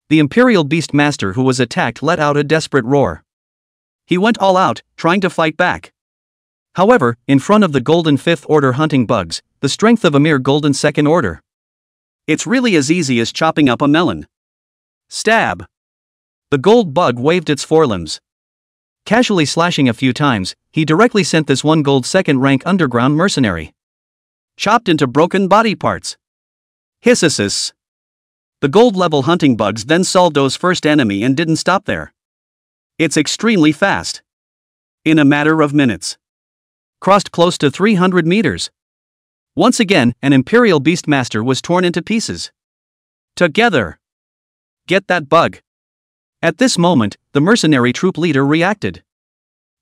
The Imperial Beast Master who was attacked let out a desperate roar. He went all out, trying to fight back. However, in front of the Golden 5th Order hunting bugs, the strength of a mere Golden 2nd Order. It's really as easy as chopping up a melon. Stab! The gold bug waved its forelimbs. Casually slashing a few times, he directly sent this one gold 2nd rank underground mercenary chopped into broken body parts. Hisses. The gold-level hunting bugs then saw those first enemy and didn't stop there. It's extremely fast. In a matter of minutes. Crossed close to 300 meters. Once again, an Imperial Beastmaster was torn into pieces. Together. Get that bug. At this moment, the mercenary troop leader reacted.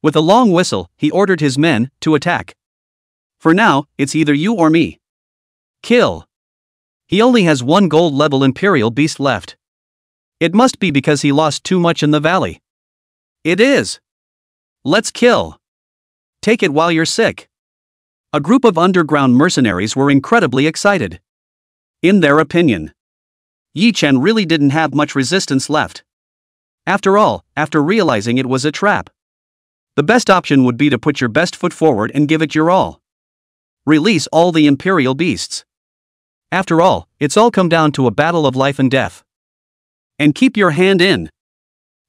With a long whistle, he ordered his men to attack. For now, it's either you or me. Kill. He only has one gold-level Imperial Beast left. It must be because he lost too much in the valley. It is. Let's kill. Take it while you're sick. A group of underground mercenaries were incredibly excited. In their opinion, Yi Chen really didn't have much resistance left. After all, after realizing it was a trap, the best option would be to put your best foot forward and give it your all. Release all the Imperial Beasts. After all, it's all come down to a battle of life and death. And keep your hand in.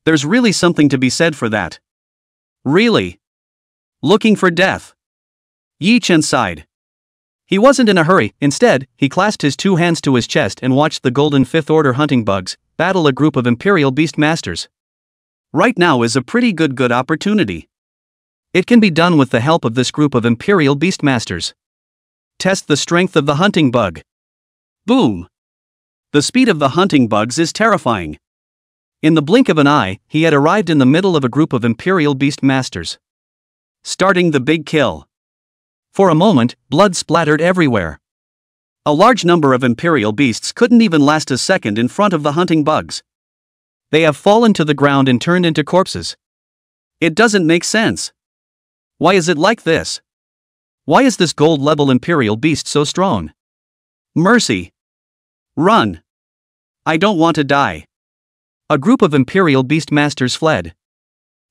There's really something to be said for that. Really? Looking for death. Yi Chen sighed. He wasn't in a hurry. Instead, he clasped his 2 hands to his chest and watched the Golden 5th Order hunting bugs battle a group of Imperial Beast Masters. Right now is a pretty good opportunity. It can be done with the help of this group of Imperial Beast Masters. Test the strength of the hunting bug. Boom! The speed of the hunting bugs is terrifying. In the blink of an eye, he had arrived in the middle of a group of Imperial Beast Masters. Starting the big kill. For a moment, blood splattered everywhere. A large number of Imperial Beasts couldn't even last a second in front of the hunting bugs. They have fallen to the ground and turned into corpses. It doesn't make sense. Why is it like this? Why is this gold-level Imperial Beast so strong? Mercy! Run! I don't want to die. A group of Imperial Beast Masters fled.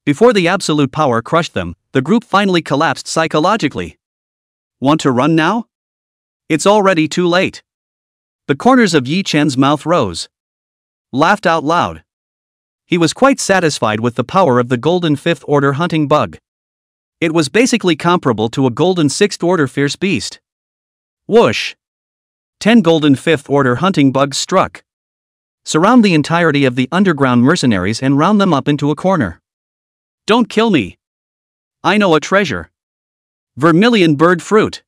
Before the absolute power crushed them, the group finally collapsed psychologically. Want to run now? It's already too late. The corners of Yi Chen's mouth rose. Laughed out loud. He was quite satisfied with the power of the golden 5th order hunting bug. It was basically comparable to a golden 6th order fierce beast. Whoosh! 10 golden 5th order hunting bugs struck. Surround the entirety of the underground mercenaries and round them up into a corner. Don't kill me. I know a treasure. Vermilion bird fruit.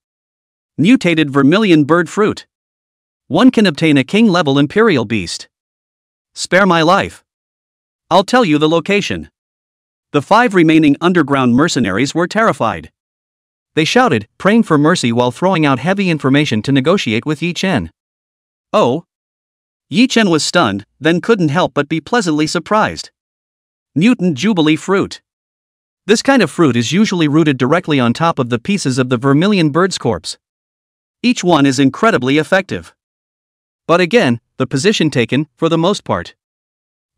Mutated vermilion bird fruit. One can obtain a king-level Imperial Beast. Spare my life. I'll tell you the location. The 5 remaining underground mercenaries were terrified. They shouted, praying for mercy while throwing out heavy information to negotiate with Yi Chen. Oh? Yi Chen was stunned, then couldn't help but be pleasantly surprised. Mutant Jubilee fruit. This kind of fruit is usually rooted directly on top of the pieces of the vermilion bird's corpse. Each one is incredibly effective. But again, the position taken, for the most part.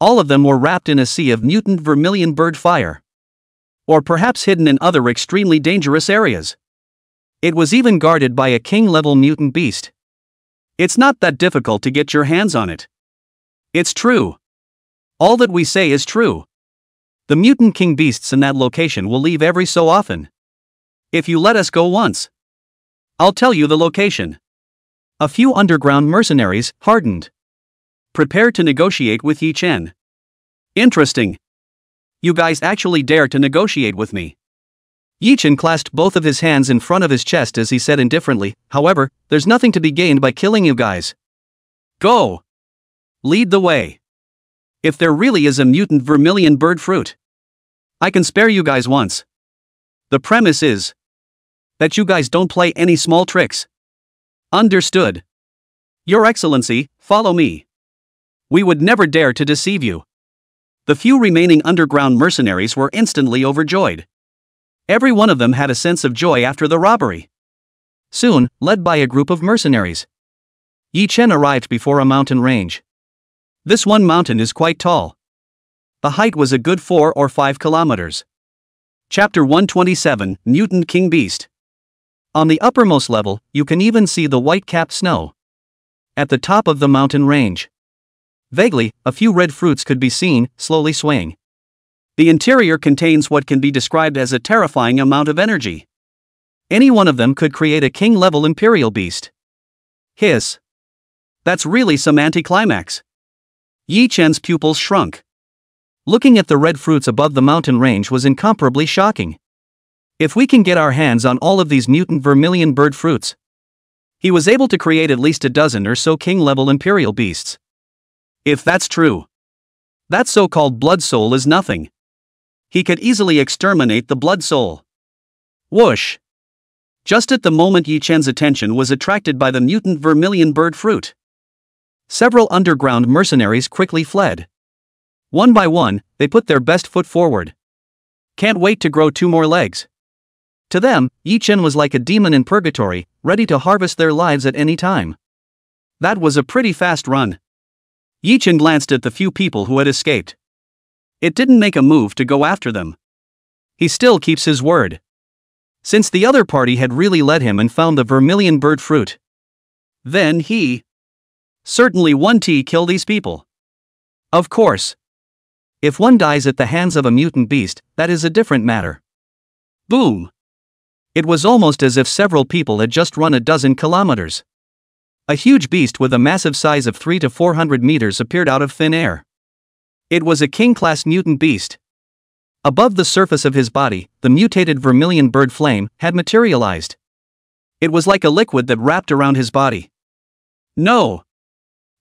All of them were wrapped in a sea of mutant vermilion bird fire. Or perhaps hidden in other extremely dangerous areas. It was even guarded by a king-level mutant beast. It's not that difficult to get your hands on it. It's true. All that we say is true. The mutant king beasts in that location will leave every so often. If you let us go once, I'll tell you the location. A few underground mercenaries, hardened. Prepare to negotiate with Yi Chen. Interesting. You guys actually dare to negotiate with me. Yi Chen clasped both of his hands in front of his chest as he said indifferently, however, there's nothing to be gained by killing you guys. Go! Lead the way. If there really is a mutant vermilion bird fruit, I can spare you guys once. The premise is that you guys don't play any small tricks. Understood. Your Excellency, follow me. We would never dare to deceive you. The few remaining underground mercenaries were instantly overjoyed. Every one of them had a sense of joy after the robbery. Soon, led by a group of mercenaries, Yi Chen arrived before a mountain range. This one mountain is quite tall. The height was a good 4 or 5 kilometers. Chapter 127, Mutant King Beast. On the uppermost level, you can even see the white-capped snow. At the top of the mountain range, vaguely, a few red fruits could be seen, slowly swaying. The interior contains what can be described as a terrifying amount of energy. Any one of them could create a king-level Imperial Beast. Hiss. That's really some anticlimax. Yi Chen's pupils shrunk. Looking at the red fruits above the mountain range was incomparably shocking. If we can get our hands on all of these mutant vermilion bird fruits. He was able to create at least a dozen or so king-level Imperial Beasts. If that's true, that so-called blood soul is nothing. He could easily exterminate the blood soul. Whoosh! Just at the moment Yi Chen's attention was attracted by the mutant vermilion bird fruit. Several underground mercenaries quickly fled. One by one, they put their best foot forward. Can't wait to grow 2 more legs. To them, Yi Chen was like a demon in purgatory, ready to harvest their lives at any time. That was a pretty fast run. Yi Chen glanced at the few people who had escaped. It didn't make a move to go after them. He still keeps his word. Since the other party had really led him and found the vermilion bird fruit, then he certainly won to kill these people. Of course. If one dies at the hands of a mutant beast, that is a different matter. Boom! It was almost as if several people had just run a dozen kilometers. A huge beast with a massive size of 300 to 400 meters appeared out of thin air. It was a king-class mutant beast. Above the surface of his body, the mutated vermilion bird flame had materialized. It was like a liquid that wrapped around his body. No!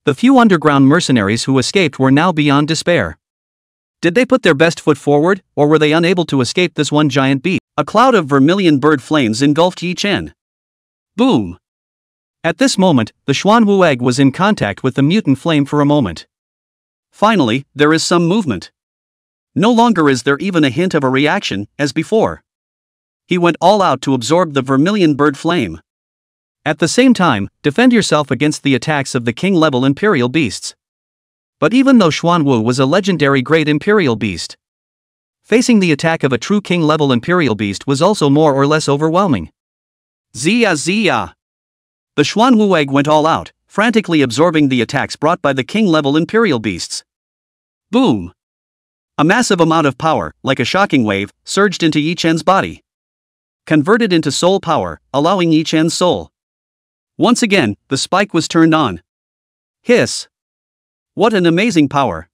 The few underground mercenaries who escaped were now beyond despair. Did they put their best foot forward, or were they unable to escape this one giant beast? A cloud of vermilion bird flames engulfed Yi Chen. Boom! At this moment, the Xuanwu egg was in contact with the mutant flame for a moment. Finally, there is some movement. No longer is there even a hint of a reaction, as before. He went all out to absorb the vermilion bird flame. At the same time, defend yourself against the attacks of the king-level imperial beasts. But even though Xuanwu was a legendary great imperial beast, facing the attack of a true king-level imperial beast was also more or less overwhelming. Zia Zia! The Xuanwu egg went all out, frantically absorbing the attacks brought by the king-level imperial beasts. Boom! A massive amount of power, like a shocking wave, surged into Yi Chen's body. Converted into soul power, allowing Yi Chen's soul. Once again, the spike was turned on. Hiss! What an amazing power!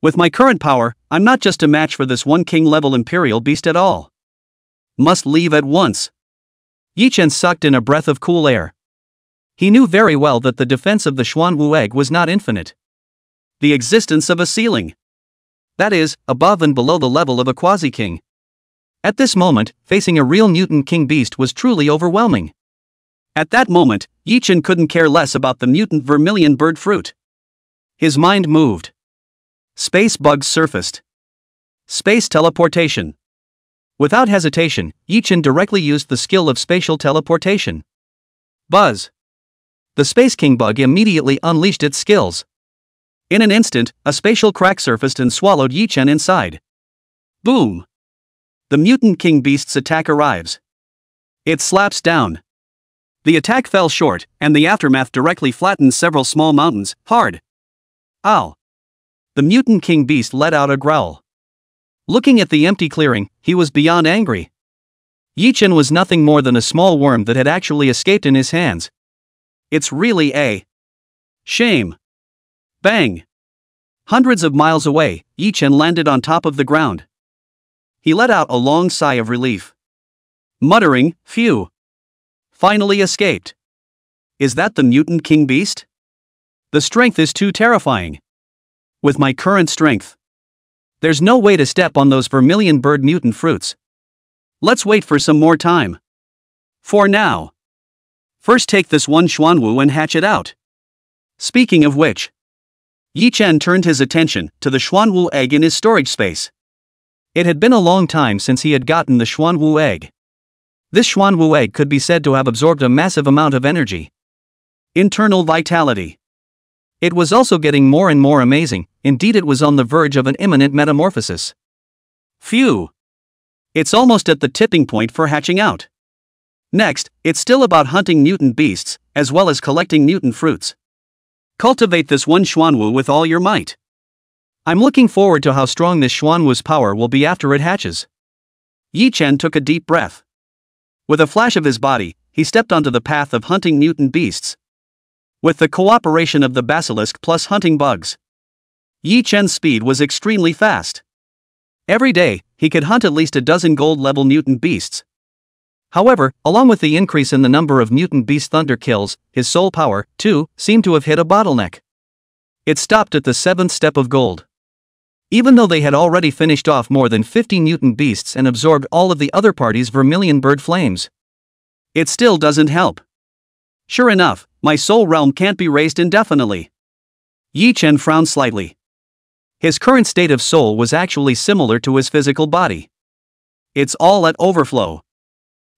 With my current power, I'm not just a match for this one king-level imperial beast at all. Must leave at once. Yi Chen sucked in a breath of cool air. He knew very well that the defense of the Xuanwu egg was not infinite. The existence of a ceiling. That is, above and below the level of a quasi-king. At this moment, facing a real mutant king beast was truly overwhelming. At that moment, Yi Chen couldn't care less about the mutant vermilion bird fruit. His mind moved. Space bugs surfaced. Space teleportation. Without hesitation, Yi Chen directly used the skill of spatial teleportation. Buzz! The Space King bug immediately unleashed its skills. In an instant, a spatial crack surfaced and swallowed Yi Chen inside. Boom! The mutant king beast's attack arrives. It slaps down. The attack fell short, and the aftermath directly flattened several small mountains, hard. Ow! The mutant king beast let out a growl. Looking at the empty clearing, he was beyond angry. Yi Chen was nothing more than a small worm that had actually escaped in his hands. It's really a shame. Bang! Hundreds of miles away, Yi Chen landed on top of the ground. He let out a long sigh of relief. Muttering, phew! Finally escaped. Is that the mutant king beast? The strength is too terrifying. With my current strength, there's no way to step on those vermilion bird mutant fruits. Let's wait for some more time. For now. First take this one Xuanwu and hatch it out. Speaking of which, Yi Chen turned his attention to the Xuanwu egg in his storage space. It had been a long time since he had gotten the Xuanwu egg. This Xuanwu egg could be said to have absorbed a massive amount of energy. Internal vitality. It was also getting more and more amazing, indeed it was on the verge of an imminent metamorphosis. Phew! It's almost at the tipping point for hatching out. Next, it's still about hunting mutant beasts, as well as collecting mutant fruits. Cultivate this one Xuanwu with all your might. I'm looking forward to how strong this Xuanwu's power will be after it hatches. Yi Chen took a deep breath. With a flash of his body, he stepped onto the path of hunting mutant beasts. With the cooperation of the basilisk plus hunting bugs, Yi Chen's speed was extremely fast. Every day, he could hunt at least a dozen gold-level mutant beasts. However, along with the increase in the number of mutant beast thunder kills, his soul power, too, seemed to have hit a bottleneck. It stopped at the 7th step of gold. Even though they had already finished off more than 50 mutant beasts and absorbed all of the other party's vermilion bird flames, it still doesn't help. Sure enough, my soul realm can't be raised indefinitely. Yi Chen frowned slightly. His current state of soul was actually similar to his physical body. It's all at overflow.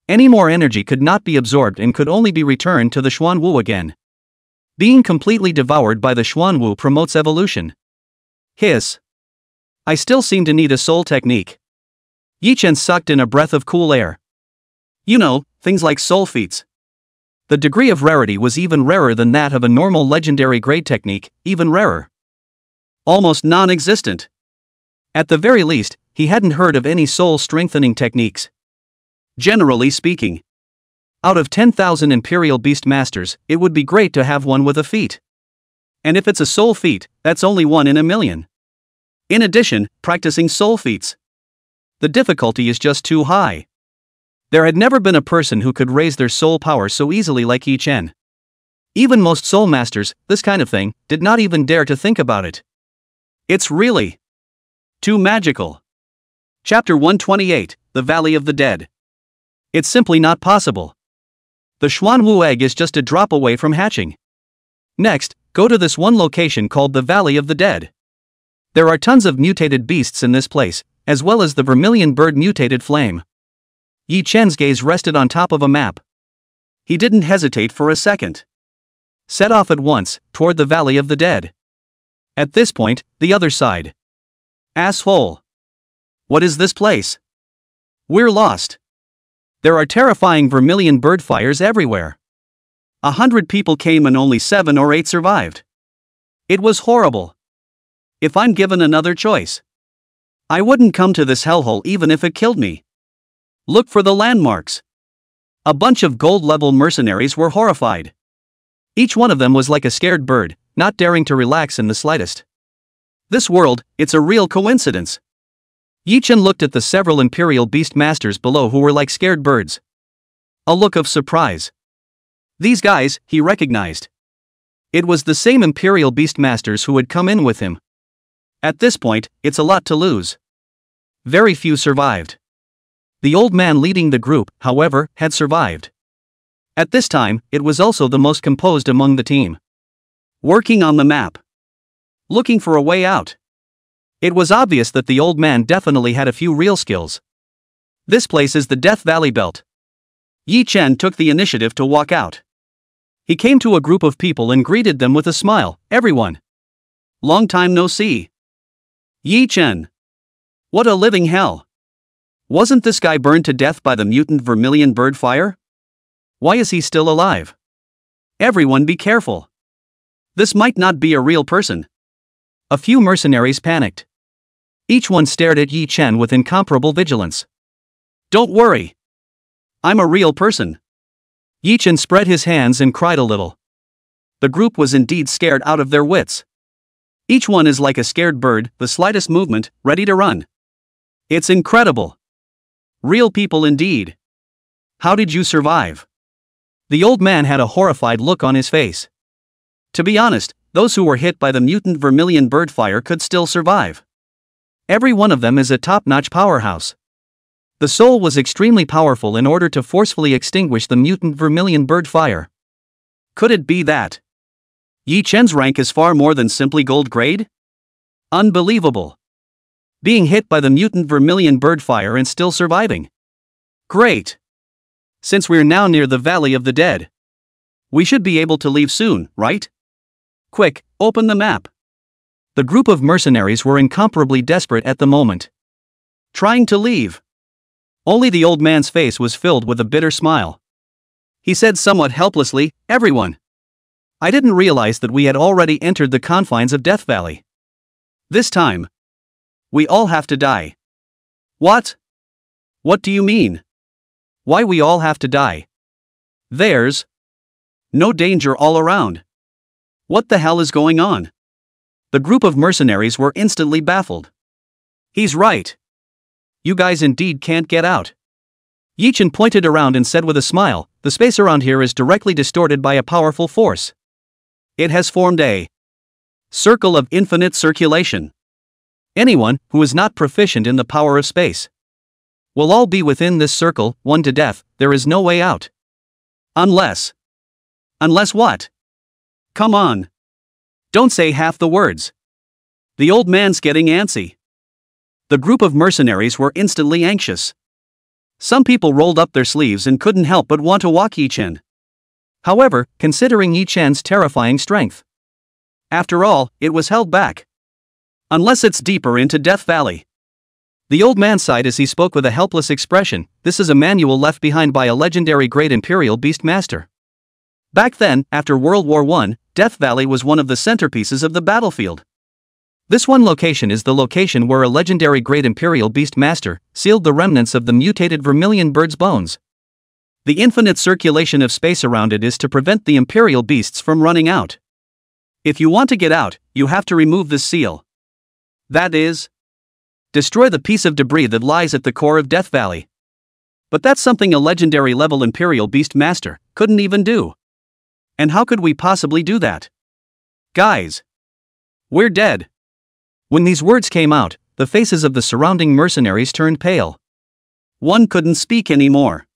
Any more energy could not be absorbed and could only be returned to the Xuanwu again. Being completely devoured by the Xuanwu promotes evolution. Hiss. I still seem to need a soul technique. Yi Chen sucked in a breath of cool air. You know, things like soul feats. The degree of rarity was even rarer than that of a normal legendary grade technique, even rarer. Almost non-existent. At the very least, he hadn't heard of any soul-strengthening techniques. Generally speaking, out of 10,000 Imperial Beast Masters, it would be great to have one with a feat. And if it's a soul feat, that's only one in a million. In addition, practicing soul feats, the difficulty is just too high. There had never been a person who could raise their soul power so easily like Yi Chen. Even most soul masters, this kind of thing, did not even dare to think about it. It's really too magical. Chapter 128, The Valley of the Dead. It's simply not possible. The Xuanwu egg is just a drop away from hatching. Next, go to this one location called the Valley of the Dead. There are tons of mutated beasts in this place, as well as the vermilion bird mutated flame. Yi Chen's gaze rested on top of a map. He didn't hesitate for a second. Set off at once, toward the Valley of the Dead. At this point, the other side. Asshole. What is this place? We're lost. There are terrifying vermilion bird fires everywhere. 100 people came and only 7 or 8 survived. It was horrible. If I'm given another choice, I wouldn't come to this hellhole even if it killed me. Look for the landmarks. A bunch of gold-level mercenaries were horrified. Each one of them was like a scared bird, not daring to relax in the slightest. This world, it's a real coincidence. Yi Chen looked at the several Imperial Beast Masters below who were like scared birds. A look of surprise. These guys, he recognized. It was the same Imperial Beast Masters who had come in with him. At this point, it's a lot to lose. Very few survived. The old man leading the group, however, had survived. At this time, it was also the most composed among the team. Working on the map. Looking for a way out. It was obvious that the old man definitely had a few real skills. This place is the Death Valley Belt. Yi Chen took the initiative to walk out. He came to a group of people and greeted them with a smile. Everyone. Long time no see. Yi Chen. What a living hell. Wasn't this guy burned to death by the mutant vermilion bird fire? Why is he still alive? Everyone be careful. This might not be a real person. A few mercenaries panicked. Each one stared at Yi Chen with incomparable vigilance. Don't worry. I'm a real person. Yi Chen spread his hands and cried a little. The group was indeed scared out of their wits. Each one is like a scared bird, the slightest movement, ready to run. It's incredible. Real people indeed. How did you survive? The old man had a horrified look on his face. To be honest, those who were hit by the mutant vermilion bird fire could still survive. Every one of them is a top-notch powerhouse. The soul was extremely powerful in order to forcefully extinguish the mutant vermilion bird fire. Could it be that Yi Chen's rank is far more than simply gold grade? Unbelievable. Being hit by the mutant vermilion bird fire and still surviving. Great. Since we're now near the Valley of the Dead, we should be able to leave soon, right? Quick, open the map. The group of mercenaries were incomparably desperate at the moment. Trying to leave. Only the old man's face was filled with a bitter smile. He said somewhat helplessly, Everyone. I didn't realize that we had already entered the confines of Death Valley. This time, we all have to die. What? What do you mean? Why we all have to die? There's no danger all around. What the hell is going on? The group of mercenaries were instantly baffled. He's right. You guys indeed can't get out. Yi Chen pointed around and said with a smile, the space around here is directly distorted by a powerful force. It has formed a circle of infinite circulation. Anyone who is not proficient in the power of space will all be within this circle, one to death. There is no way out. Unless what? Come on. Don't say half the words. The old man's getting antsy. The group of mercenaries were instantly anxious. Some people rolled up their sleeves and couldn't help but want to walk Yi Chen. However, considering Yi Chen's terrifying strength, after all, it was held back. Unless it's deeper into Death Valley. The old man sighed as he spoke with a helpless expression. This is a manual left behind by a legendary great Imperial Beast Master. Back then, after World War I, Death Valley was one of the centerpieces of the battlefield. This one location is the location where a legendary great Imperial Beast Master sealed the remnants of the mutated vermilion bird's bones. The infinite circulation of space around it is to prevent the Imperial beasts from running out. If you want to get out, you have to remove this seal. That is, destroy the piece of debris that lies at the core of Death Valley. But that's something a legendary level Imperial Beast Master couldn't even do. And how could we possibly do that? Guys! We're dead. When these words came out, the faces of the surrounding mercenaries turned pale. One couldn't speak anymore.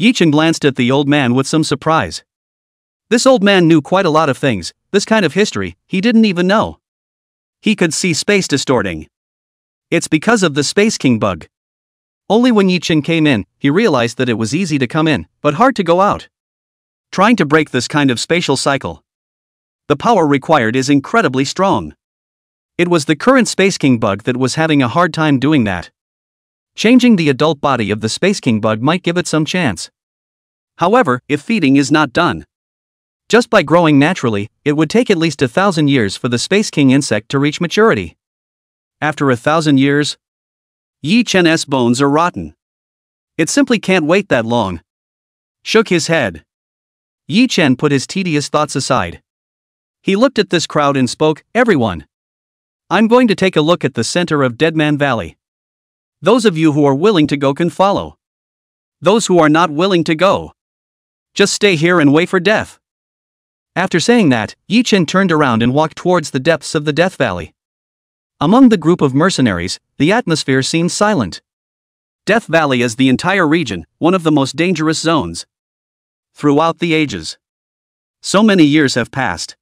Yichen glanced at the old man with some surprise. This old man knew quite a lot of things, this kind of history, he didn't even know. He could see space distorting. It's because of the Space King bug. Only when Yichen came in, he realized that it was easy to come in, but hard to go out. Trying to break this kind of spatial cycle. The power required is incredibly strong. It was the current Space King bug that was having a hard time doing that. Changing the adult body of the Space King bug might give it some chance. However, if feeding is not done, just by growing naturally, it would take at least 1,000 years for the Space King insect to reach maturity. After 1,000 years, Yi Chen's bones are rotten. It simply can't wait that long. Shook his head. Yi Chen put his tedious thoughts aside. He looked at this crowd and spoke, "Everyone. I'm going to take a look at the center of Deadman Valley. Those of you who are willing to go can follow. Those who are not willing to go, just stay here and wait for death." After saying that, Yi Chen turned around and walked towards the depths of the Death Valley. Among the group of mercenaries, the atmosphere seemed silent. Death Valley is the entire region, one of the most dangerous zones. Throughout the ages, so many years have passed.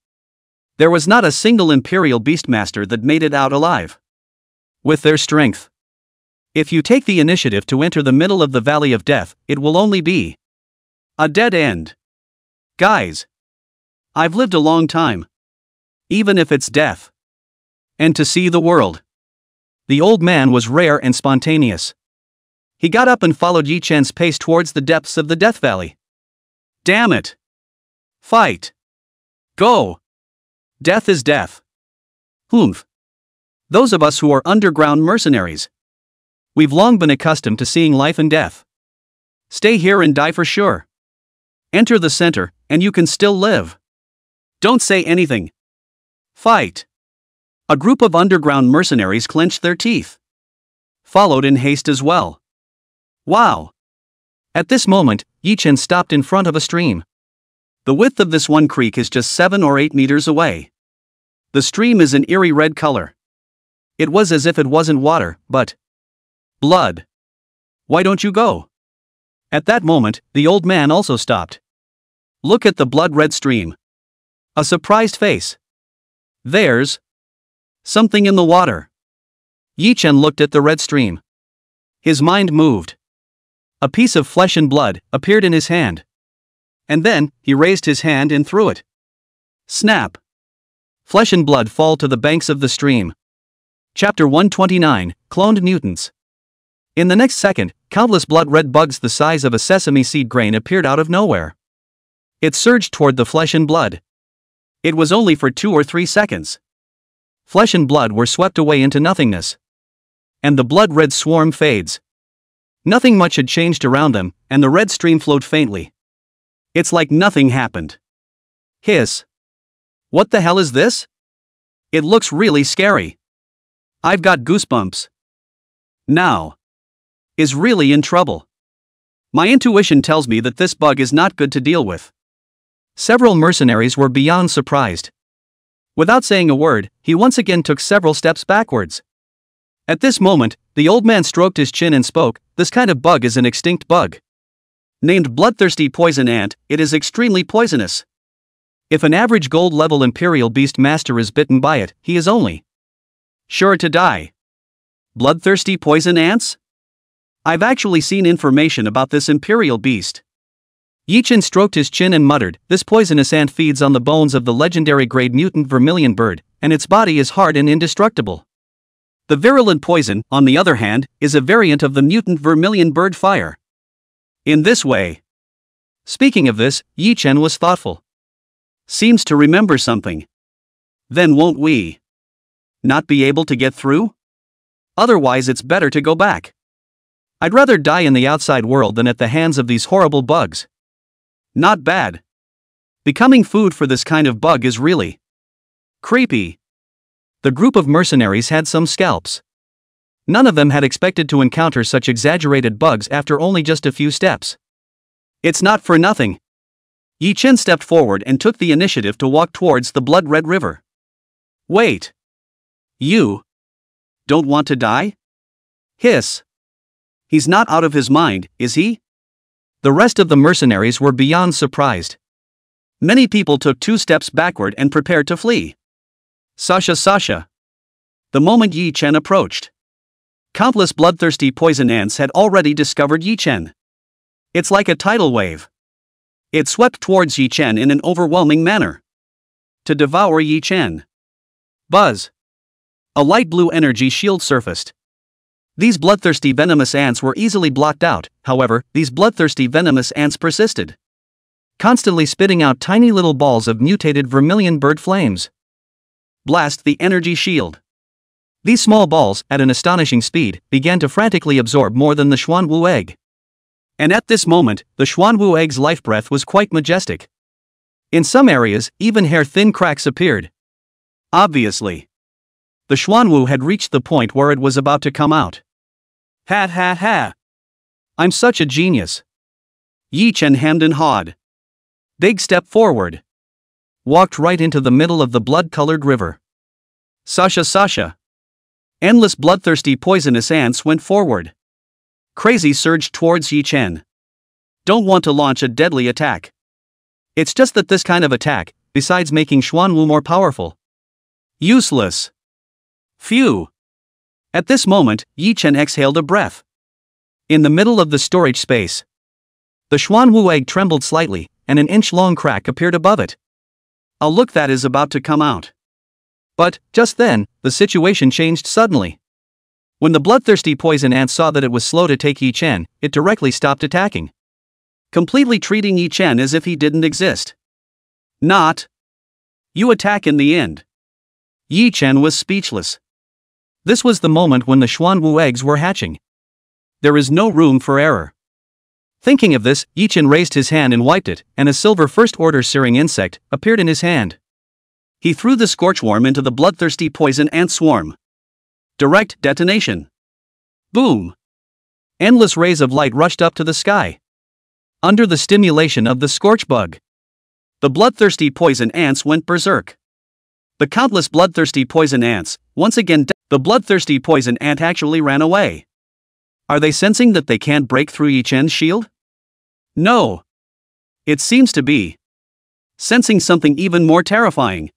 There was not a single Imperial Beastmaster that made it out alive. With their strength, if you take the initiative to enter the middle of the Valley of Death, it will only be a dead end. Guys, I've lived a long time, even if it's death. And to see the world. The old man was rare and spontaneous. He got up and followed Yi Chen's pace towards the depths of the Death Valley. Damn it! Fight! Go! Death is death. Humph. Those of us who are underground mercenaries, we've long been accustomed to seeing life and death. Stay here and die for sure. Enter the center, and you can still live. Don't say anything. Fight! A group of underground mercenaries clenched their teeth. Followed in haste as well. Wow! At this moment, Yi Chen stopped in front of a stream. The width of this one creek is just 7 or 8 meters away. The stream is an eerie red color. It was as if it wasn't water, but blood. Why don't you go? At that moment, the old man also stopped. Look at the blood-red stream. A surprised face. There's something in the water. Yi Chen looked at the red stream. His mind moved. A piece of flesh and blood appeared in his hand. And then, he raised his hand and threw it. Snap! Flesh and blood fall to the banks of the stream. Chapter 129, Cloned Mutants. In the next second, countless blood-red bugs the size of a sesame seed grain appeared out of nowhere. It surged toward the flesh and blood. It was only for 2 or 3 seconds. Flesh and blood were swept away into nothingness. And the blood-red swarm fades. Nothing much had changed around them, and the red stream flowed faintly. It's like nothing happened. Hiss. What the hell is this? It looks really scary. I've got goosebumps. Now is really in trouble. My intuition tells me that this bug is not good to deal with. Several mercenaries were beyond surprised. Without saying a word, he once again took several steps backwards. At this moment, the old man stroked his chin and spoke, "This kind of bug is an extinct bug. Named bloodthirsty poison ant, it is extremely poisonous. If an average gold-level Imperial Beast Master is bitten by it, he is only sure to die." Bloodthirsty poison ants? I've actually seen information about this Imperial Beast. Yi Chen stroked his chin and muttered, "This poisonous ant feeds on the bones of the legendary grade mutant vermilion bird, and its body is hard and indestructible. The virulent poison, on the other hand, is a variant of the mutant vermilion bird fire. In this way." Speaking of this, Yi Chen was thoughtful. Seems to remember something. Then won't we not be able to get through? Otherwise it's better to go back. I'd rather die in the outside world than at the hands of these horrible bugs. Not bad. Becoming food for this kind of bug is really creepy. The group of mercenaries had some scalps. None of them had expected to encounter such exaggerated bugs after only just a few steps. It's not for nothing. Yi Chen stepped forward and took the initiative to walk towards the blood-red river. Wait. You don't want to die? Hiss. He's not out of his mind, is he? The rest of the mercenaries were beyond surprised. Many people took 2 steps backward and prepared to flee. Sasha. The moment Yi Chen approached, countless bloodthirsty poison ants had already discovered Yi Chen. It's like a tidal wave. It swept towards Yi Chen in an overwhelming manner. To devour Yi Chen. Buzz. A light blue energy shield surfaced. These bloodthirsty venomous ants were easily blocked out, however, these bloodthirsty venomous ants persisted, constantly spitting out tiny little balls of mutated vermilion bird flames. Blast the energy shield. These small balls, at an astonishing speed, began to frantically absorb more than the Xuanwu egg. And at this moment, the Xuanwu egg's life breath was quite majestic. In some areas, even hair-thin cracks appeared. Obviously, the Xuanwu had reached the point where it was about to come out. Ha. I'm such a genius. Yi Chen hemmed and hawed. Big step forward. Walked right into the middle of the blood-colored river. Sasha. Endless bloodthirsty poisonous ants went forward. Crazy surged towards Yi Chen. Don't want to launch a deadly attack. It's just that this kind of attack, besides making Xuanwu more powerful, useless. Phew. At this moment, Yi Chen exhaled a breath. In the middle of the storage space, the Xuanwu egg trembled slightly, and an inch-long crack appeared above it. A look that is about to come out. But, just then, the situation changed suddenly. When the bloodthirsty poison ant saw that it was slow to take Yi Chen, it directly stopped attacking, completely treating Yi Chen as if he didn't exist. Not. You attack in the end. Yi Chen was speechless. This was the moment when the Xuanwu eggs were hatching. There is no room for error. Thinking of this, Yi Chen raised his hand and wiped it, and a silver first-order searing insect appeared in his hand. He threw the scorchworm into the bloodthirsty poison ant swarm. Direct detonation. Boom. Endless rays of light rushed up to the sky. Under the stimulation of the scorch bug, the bloodthirsty poison ants went berserk. The countless bloodthirsty poison ants, once again, the bloodthirsty poison ant actually ran away. Are they sensing that they can't break through Yi Chen's shield? No. It seems to be sensing something even more terrifying.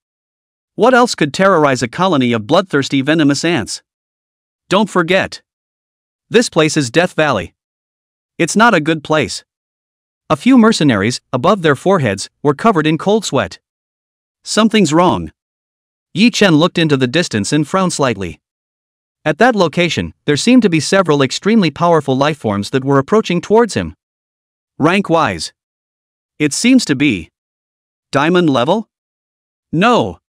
What else could terrorize a colony of bloodthirsty venomous ants? Don't forget. This place is Death Valley. It's not a good place. A few mercenaries, above their foreheads, were covered in cold sweat. Something's wrong. Yi Chen looked into the distance and frowned slightly. At that location, there seemed to be several extremely powerful lifeforms that were approaching towards him. Rank-wise, it seems to be diamond level? No.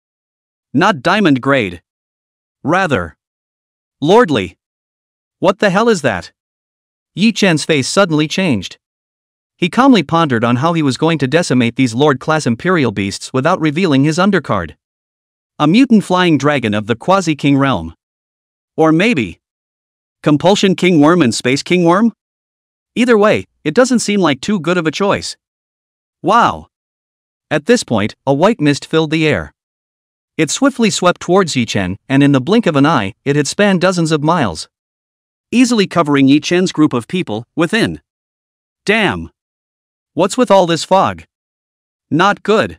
Not diamond grade. Rather, lordly. What the hell is that? Yi Chen's face suddenly changed. He calmly pondered on how he was going to decimate these Lord-class Imperial beasts without revealing his undercard. A mutant flying dragon of the Quasi-King realm. Or maybe Compulsion King Worm and Space King Worm? Either way, it doesn't seem like too good of a choice. Wow. At this point, a white mist filled the air. It swiftly swept towards Yi Chen, and in the blink of an eye, it had spanned dozens of miles, easily covering Yi Chen's group of people within. Damn. What's with all this fog? Not good.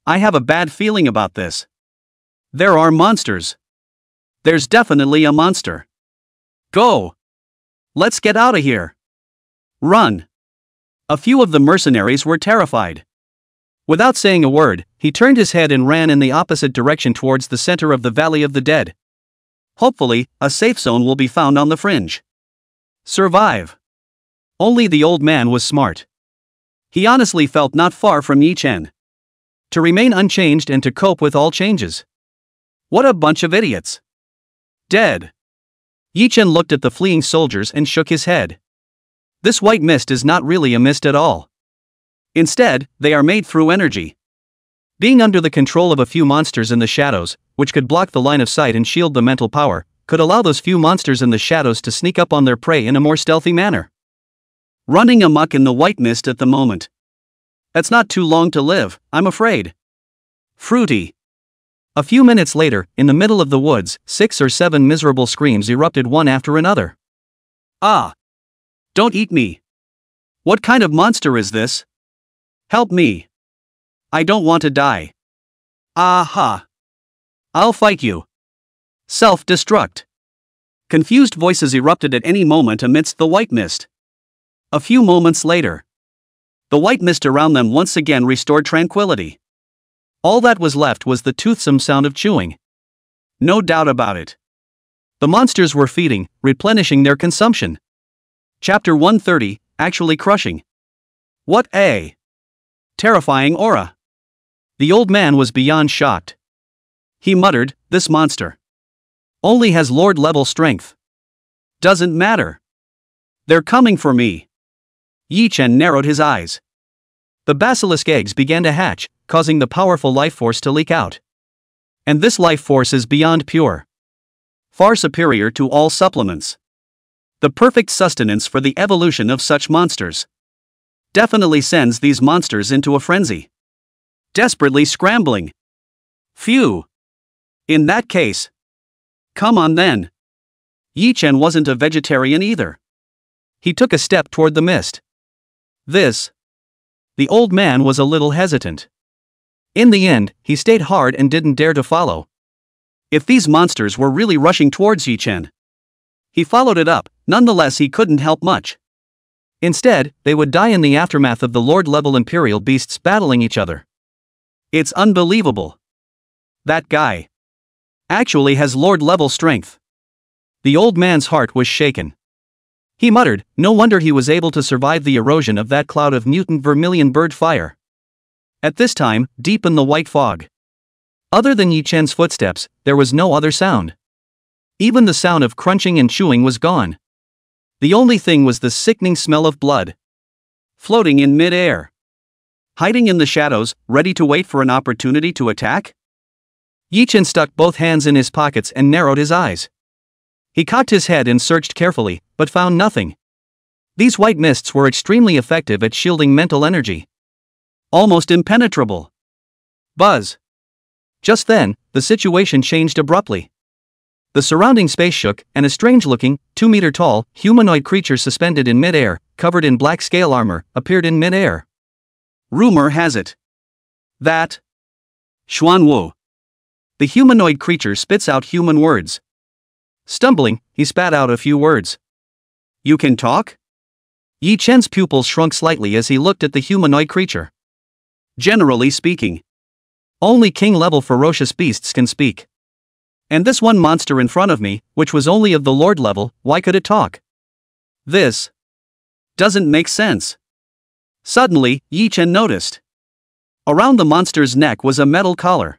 I have a bad feeling about this. There are monsters. There's definitely a monster. Go. Let's get out of here. Run. A few of the mercenaries were terrified. Without saying a word, he turned his head and ran in the opposite direction towards the center of the Valley of the Dead. Hopefully, a safe zone will be found on the fringe. Survive. Only the old man was smart. He honestly felt not far from Yi Chen. To remain unchanged and to cope with all changes. What a bunch of idiots. Dead. Yi Chen looked at the fleeing soldiers and shook his head. This white mist is not really a mist at all. Instead, they are made through energy. Being under the control of a few monsters in the shadows, which could block the line of sight and shield the mental power, could allow those few monsters in the shadows to sneak up on their prey in a more stealthy manner. Running amok in the white mist at the moment. That's not too long to live, I'm afraid. Fruity. A few minutes later, in the middle of the woods, 6 or 7 miserable screams erupted one after another. Ah! Don't eat me! What kind of monster is this? Help me! I don't want to die. Aha! I'll fight you. Self-destruct. Confused voices erupted at any moment amidst the white mist. A few moments later, the white mist around them once again restored tranquility. All that was left was the toothsome sound of chewing. No doubt about it. The monsters were feeding, replenishing their consumption. Chapter 130, Actually Crushing. What a terrifying aura. The old man was beyond shocked. He muttered, "This monster only has lord-level strength. Doesn't matter. They're coming for me." Yi Chen narrowed his eyes. The basilisk eggs began to hatch, causing the powerful life force to leak out. And this life force is beyond pure. Far superior to all supplements. The perfect sustenance for the evolution of such monsters. Definitely sends these monsters into a frenzy. Desperately scrambling. Phew. In that case. Come on then. Yi Chen wasn't a vegetarian either. He took a step toward the mist. The old man was a little hesitant. In the end, he stayed hard and didn't dare to follow. If these monsters were really rushing towards Yi Chen, he followed it up, nonetheless he couldn't help much. Instead, they would die in the aftermath of the lord-level imperial beasts battling each other. It's unbelievable. That guy actually has lord-level strength. The old man's heart was shaken. He muttered, no wonder he was able to survive the erosion of that cloud of mutant vermilion bird fire. At this time, deep in the white fog, other than Yi Chen's footsteps, there was no other sound. Even the sound of crunching and chewing was gone. The only thing was the sickening smell of blood. Floating in mid-air. Hiding in the shadows, ready to wait for an opportunity to attack? Yi Chen stuck both hands in his pockets and narrowed his eyes. He cocked his head and searched carefully, but found nothing. These white mists were extremely effective at shielding mental energy. Almost impenetrable. Buzz. Just then, the situation changed abruptly. The surrounding space shook, and a strange-looking, 2-meter-tall, humanoid creature suspended in mid-air, covered in black scale armor, appeared in mid-air. Rumor has it that Xuanwu. The humanoid creature spits out human words. Stumbling, he spat out a few words. You can talk? Yi Chen's pupils shrunk slightly as he looked at the humanoid creature. Generally speaking, only king-level ferocious beasts can speak. And this one monster in front of me, which was only of the lord level, why could it talk? This doesn't make sense. Suddenly, Yi Chen noticed. Around the monster's neck was a metal collar.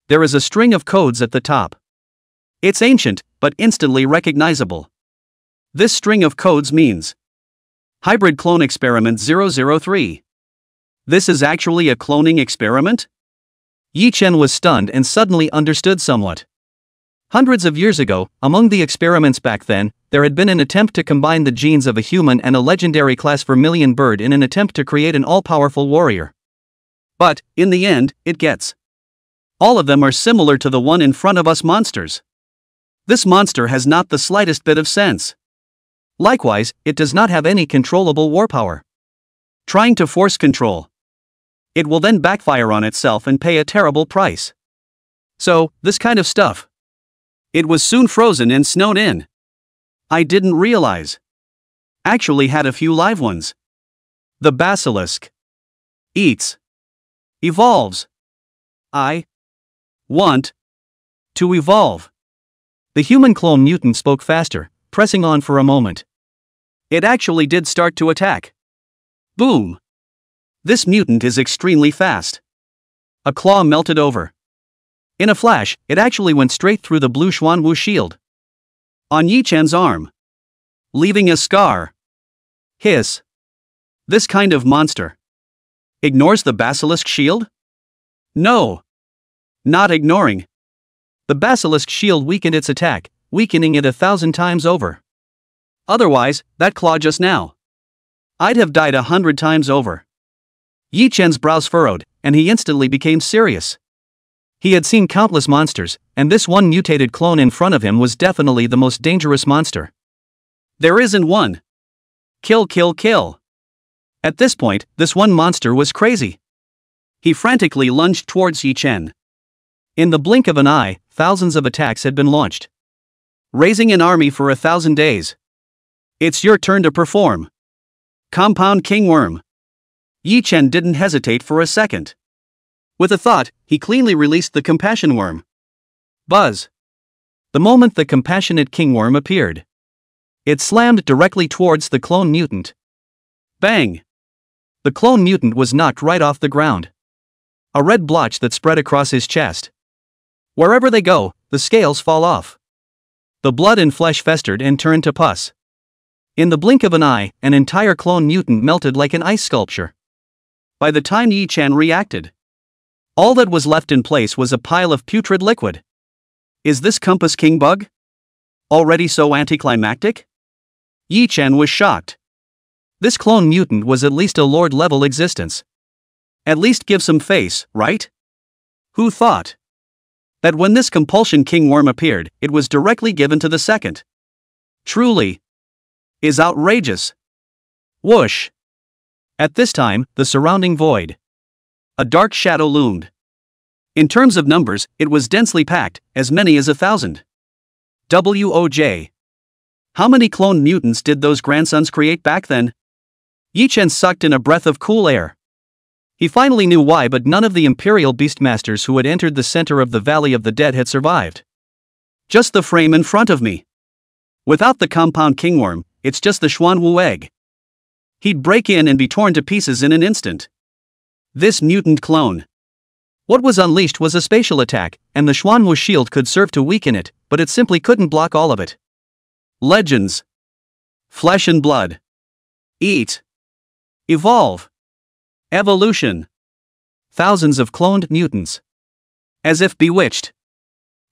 There is a string of codes at the top. It's ancient, but instantly recognizable. This string of codes means Hybrid Clone Experiment 003. This is actually a cloning experiment? Yi Chen was stunned and suddenly understood somewhat. Hundreds of years ago, among the experiments back then, there had been an attempt to combine the genes of a human and a legendary class vermilion bird in an attempt to create an all-powerful warrior. But, in the end, it gets. All of them are similar to the one in front of us monsters. This monster has not the slightest bit of sense. Likewise, it does not have any controllable war power. Trying to force control. It will then backfire on itself and pay a terrible price. So, this kind of stuff. It was soon frozen and snowed in. I didn't realize. Actually had a few live ones. The basilisk eats. Evolves. I want to evolve. The human clone mutant spoke faster, pressing on for a moment. It actually did start to attack. Boom! This mutant is extremely fast. A claw melted over. In a flash, it actually went straight through the blue Xuanwu shield. On Yi Chen's arm. Leaving a scar. Hiss. This kind of monster ignores the basilisk shield? No. Not ignoring. The basilisk shield weakened its attack, weakening it 1,000 times over. Otherwise, that claw just now, I'd have died 100 times over. Yi Chen's brows furrowed, and he instantly became serious. He had seen countless monsters, and this one mutated clone in front of him was definitely the most dangerous monster. There isn't one. Kill, kill, kill. At this point, this one monster was crazy. He frantically lunged towards Yi Chen. In the blink of an eye, thousands of attacks had been launched. Raising an army for 1,000 days. It's your turn to perform. Compound King Worm. Yi Chen didn't hesitate for a second. With a thought, he cleanly released the Compassion Worm. Buzz. The moment the Compassionate King Worm appeared, it slammed directly towards the clone mutant. Bang! The clone mutant was knocked right off the ground. A red blotch that spread across his chest. Wherever they go, the scales fall off. The blood and flesh festered and turned to pus. In the blink of an eye, an entire clone mutant melted like an ice sculpture. By the time Yi Chen reacted, all that was left in place was a pile of putrid liquid. Is this Compass King bug already so anticlimactic? Yi Chen was shocked. This clone mutant was at least a lord-level existence. At least give some face, right? Who thought that when this Compulsion King Worm appeared, it was directly given to the second? Truly is outrageous. Whoosh! At this time, the surrounding void, a dark shadow loomed. In terms of numbers, it was densely packed, as many as 1,000. WOJ. How many cloned mutants did those grandsons create back then? Yi Chen sucked in a breath of cool air. He finally knew why, but none of the Imperial Beastmasters who had entered the center of the Valley of the Dead had survived. Just the frame in front of me. Without the Compound King Worm, it's just the Xuanwu egg. He'd break in and be torn to pieces in an instant. This mutant clone. What was unleashed was a spatial attack, and the Xuanwu shield could serve to weaken it, but it simply couldn't block all of it. Legends. Flesh and blood. Eat. Evolve. Evolution. Thousands of cloned mutants. As if bewitched.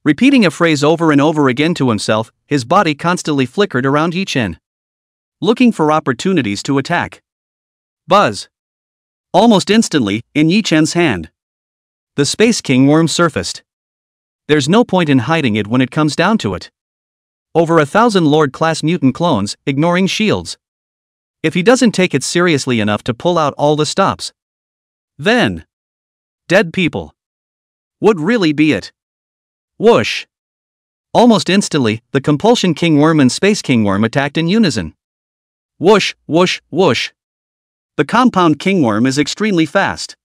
Repeating a phrase over and over again to himself, his body constantly flickered around Yi Chen, looking for opportunities to attack. Buzz. Almost instantly, in Yi Chen's hand, the Space King Worm surfaced. There's no point in hiding it when it comes down to it. Over 1,000 Lord-class mutant clones, ignoring shields. If he doesn't take it seriously enough to pull out all the stops, then dead people would really be it. Whoosh! Almost instantly, the Compulsion King Worm and Space King Worm attacked in unison. Whoosh, whoosh, whoosh. The Compound King Worm is extremely fast.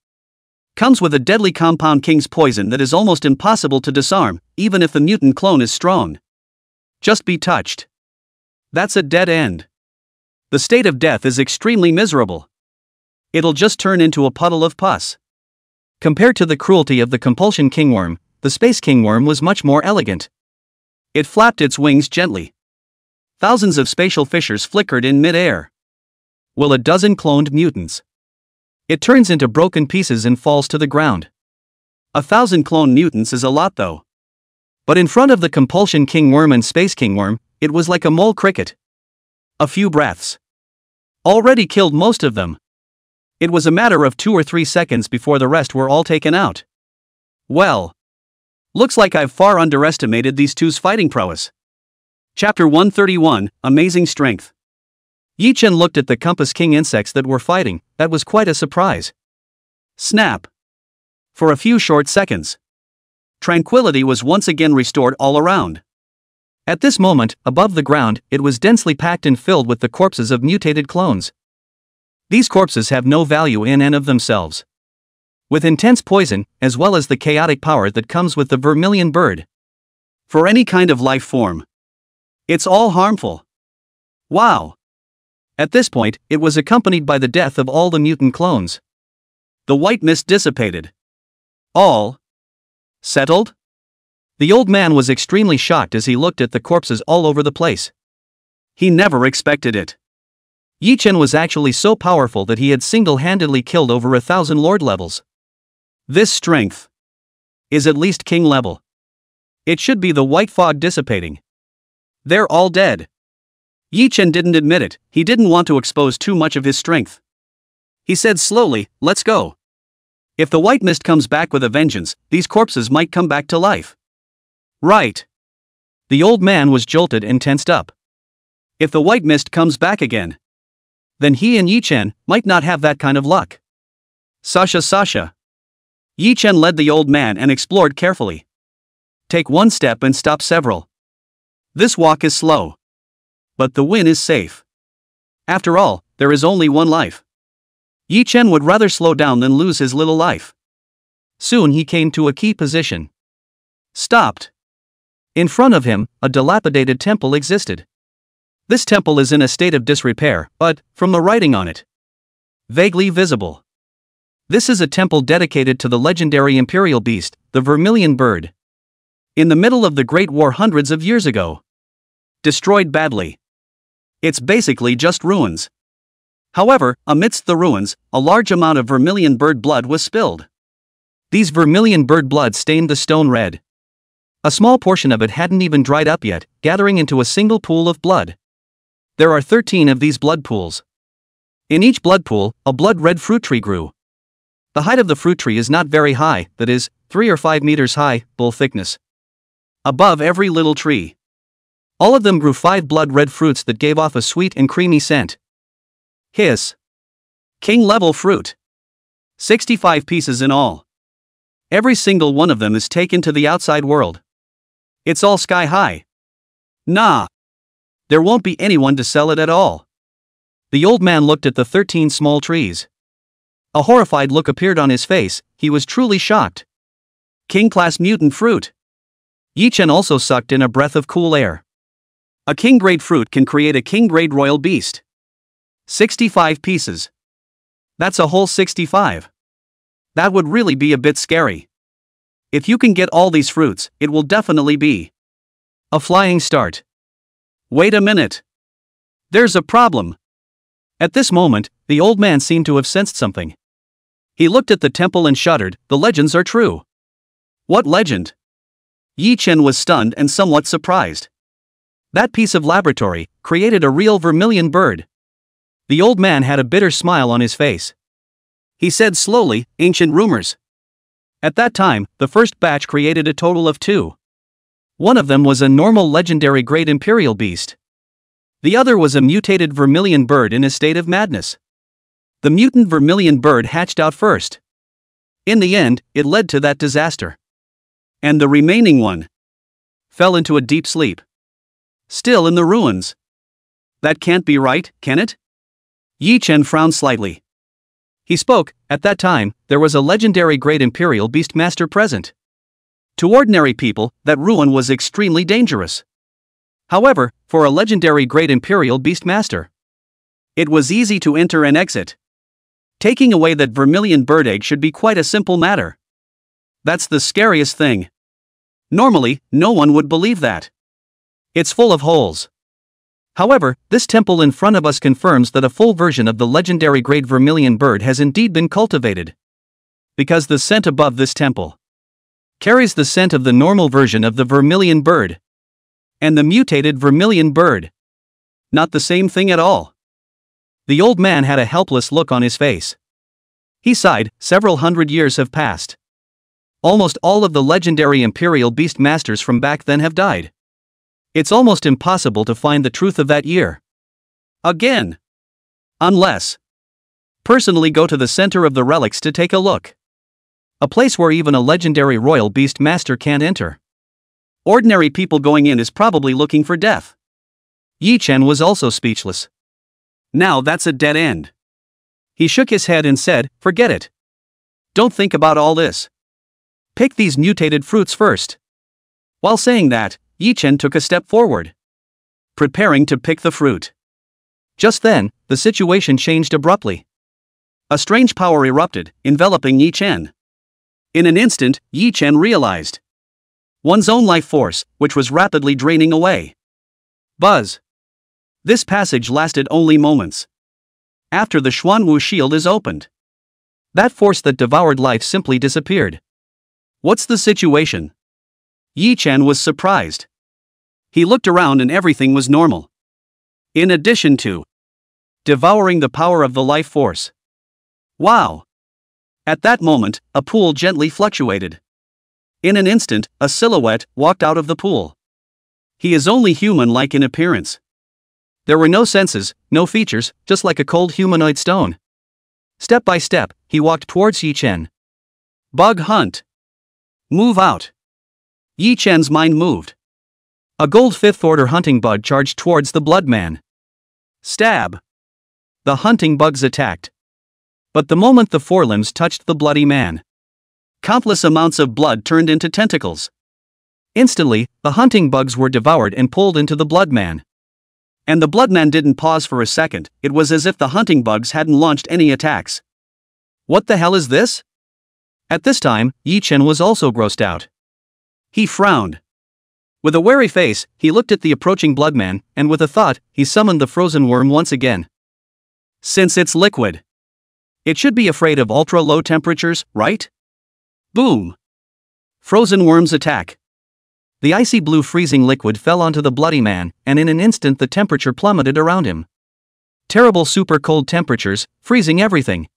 Comes with a deadly Compound King's poison that is almost impossible to disarm, even if the mutant clone is strong. Just be touched. That's a dead end. The state of death is extremely miserable. It'll just turn into a puddle of pus. Compared to the cruelty of the Compulsion King Worm, the Space King Worm was much more elegant. It flapped its wings gently. Thousands of spatial fissures flickered in mid-air. Will a dozen cloned mutants. It turns into broken pieces and falls to the ground. 1,000 cloned mutants is a lot though. But in front of the Compulsion King Worm and Space King Worm, it was like a mole cricket. A few breaths. Already killed most of them. It was a matter of 2 or 3 seconds before the rest were all taken out. Well, looks like I've far underestimated these two's fighting prowess. Chapter 131, Amazing Strength. Yi Chen looked at the Compass King insects that were fighting. That was quite a surprise. Snap. For a few short seconds, tranquility was once again restored all around. At this moment, above the ground, it was densely packed and filled with the corpses of mutated clones. These corpses have no value in and of themselves. With intense poison, as well as the chaotic power that comes with the vermilion bird. For any kind of life form, it's all harmful. Wow. At this point, it was accompanied by the death of all the mutant clones. The white mist dissipated. All settled? The old man was extremely shocked as he looked at the corpses all over the place. He never expected it. Yi Chen was actually so powerful that he had single-handedly killed over 1,000 lord levels. This strength is at least king level. It should be the white fog dissipating. They're all dead. Yi Chen didn't admit it, he didn't want to expose too much of his strength. He said slowly, let's go. If the white mist comes back with a vengeance, these corpses might come back to life. Right. The old man was jolted and tensed up. If the white mist comes back again, then he and Yi Chen might not have that kind of luck. Sasha. Yi Chen led the old man and explored carefully. Take one step and stop several. This walk is slow. But the win is safe. After all, there is only one life. Yi Chen would rather slow down than lose his little life. Soon he came to a key position. Stopped. In front of him, a dilapidated temple existed. This temple is in a state of disrepair, but, from the writing on it, vaguely visible. This is a temple dedicated to the legendary imperial beast, the vermilion bird. In the middle of the Great War hundreds of years ago. Destroyed badly. It's basically just ruins. However, amidst the ruins, a large amount of vermilion bird blood was spilled. These vermilion bird blood stained the stone red. A small portion of it hadn't even dried up yet, gathering into a single pool of blood. There are 13 of these blood pools. In each blood pool, a blood-red fruit tree grew. The height of the fruit tree is not very high, that is, 3 or 5 meters high, full thickness. Above every little tree, all of them grew 5 blood-red fruits that gave off a sweet and creamy scent. Hiss. King-level fruit. 65 pieces in all. Every single one of them is taken to the outside world. It's all sky-high. Nah. There won't be anyone to sell it at all. The old man looked at the 13 small trees. A horrified look appeared on his face, he was truly shocked. King-class mutant fruit. Yi Chen also sucked in a breath of cool air. A king-grade fruit can create a king-grade royal beast. 65 pieces. That's a whole 65. That would really be a bit scary. If you can get all these fruits, it will definitely be a flying start. Wait a minute. There's a problem. At this moment, the old man seemed to have sensed something. He looked at the temple and shuddered, the legends are true. What legend? Yi Chen was stunned and somewhat surprised. That piece of laboratory created a real vermilion bird. The old man had a bitter smile on his face. He said slowly, ancient rumors. At that time, the first batch created a total of 2. One of them was a normal legendary great imperial beast. The other was a mutated vermilion bird in a state of madness. The mutant vermilion bird hatched out first. In the end, it led to that disaster. And the remaining one fell into a deep sleep. Still in the ruins. That can't be right, can it? Yi Chen frowned slightly. He spoke, at that time, there was a legendary great imperial beastmaster present. To ordinary people, that ruin was extremely dangerous. However, for a legendary great imperial beastmaster, it was easy to enter and exit. Taking away that vermilion bird egg should be quite a simple matter. That's the scariest thing. Normally, no one would believe that. It's full of holes. However, this temple in front of us confirms that a full version of the legendary great vermilion bird has indeed been cultivated. Because the scent above this temple carries the scent of the normal version of the vermilion bird. And the mutated vermilion bird. Not the same thing at all. The old man had a helpless look on his face. He sighed, several hundred years have passed. Almost all of the legendary imperial beast masters from back then have died. It's almost impossible to find the truth of that year. Again. Unless personally go to the center of the relics to take a look. A place where even a legendary royal beast master can't enter. Ordinary people going in is probably looking for death. Yi Chen was also speechless. Now that's a dead end. He shook his head and said, forget it. Don't think about all this. Pick these mutated fruits first. While saying that, Yi Chen took a step forward, preparing to pick the fruit. Just then, the situation changed abruptly. A strange power erupted, enveloping Yi Chen. In an instant, Yi Chen realized one's own life force, which was rapidly draining away. Buzz. This passage lasted only moments. After the Xuanwu shield is opened, that force that devoured life simply disappeared. What's the situation? Yi Chen was surprised. He looked around and everything was normal. In addition to devouring the power of the life force. Wow! At that moment, a pool gently fluctuated. In an instant, a silhouette walked out of the pool. He is only human-like in appearance. There were no senses, no features, just like a cold humanoid stone. Step by step, he walked towards Yi Chen. Bug hunt. Move out. Yi Chen's mind moved. A gold 5th order hunting bug charged towards the blood man. Stab. The hunting bugs attacked. But the moment the forelimbs touched the bloody man, countless amounts of blood turned into tentacles. Instantly, the hunting bugs were devoured and pulled into the blood man. And the blood man didn't pause for a second. It was as if the hunting bugs hadn't launched any attacks. What the hell is this? At this time, Yi Chen was also grossed out. He frowned. With a wary face, he looked at the approaching blood man, and with a thought, he summoned the frozen worm once again. Since it's liquid, it should be afraid of ultra-low temperatures, right? Boom! Frozen worms attack. The icy blue freezing liquid fell onto the bloody man, and in an instant the temperature plummeted around him. Terrible super cold temperatures, freezing everything.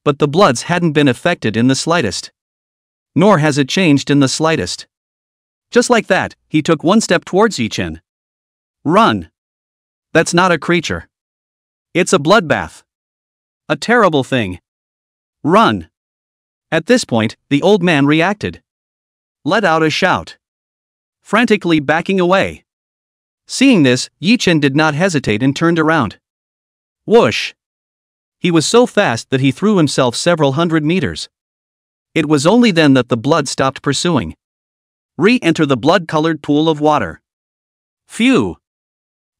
But the bloods hadn't been affected in the slightest. Nor has it changed in the slightest. Just like that, he took one step towards Yi Chen. Run! That's not a creature. It's a bloodbath. A terrible thing. Run! At this point, the old man reacted. Let out a shout. Frantically backing away. Seeing this, Yi Chen did not hesitate and turned around. Whoosh! He was so fast that he threw himself several hundred meters. It was only then that the blood stopped pursuing. Re-enter the blood-colored pool of water. Phew!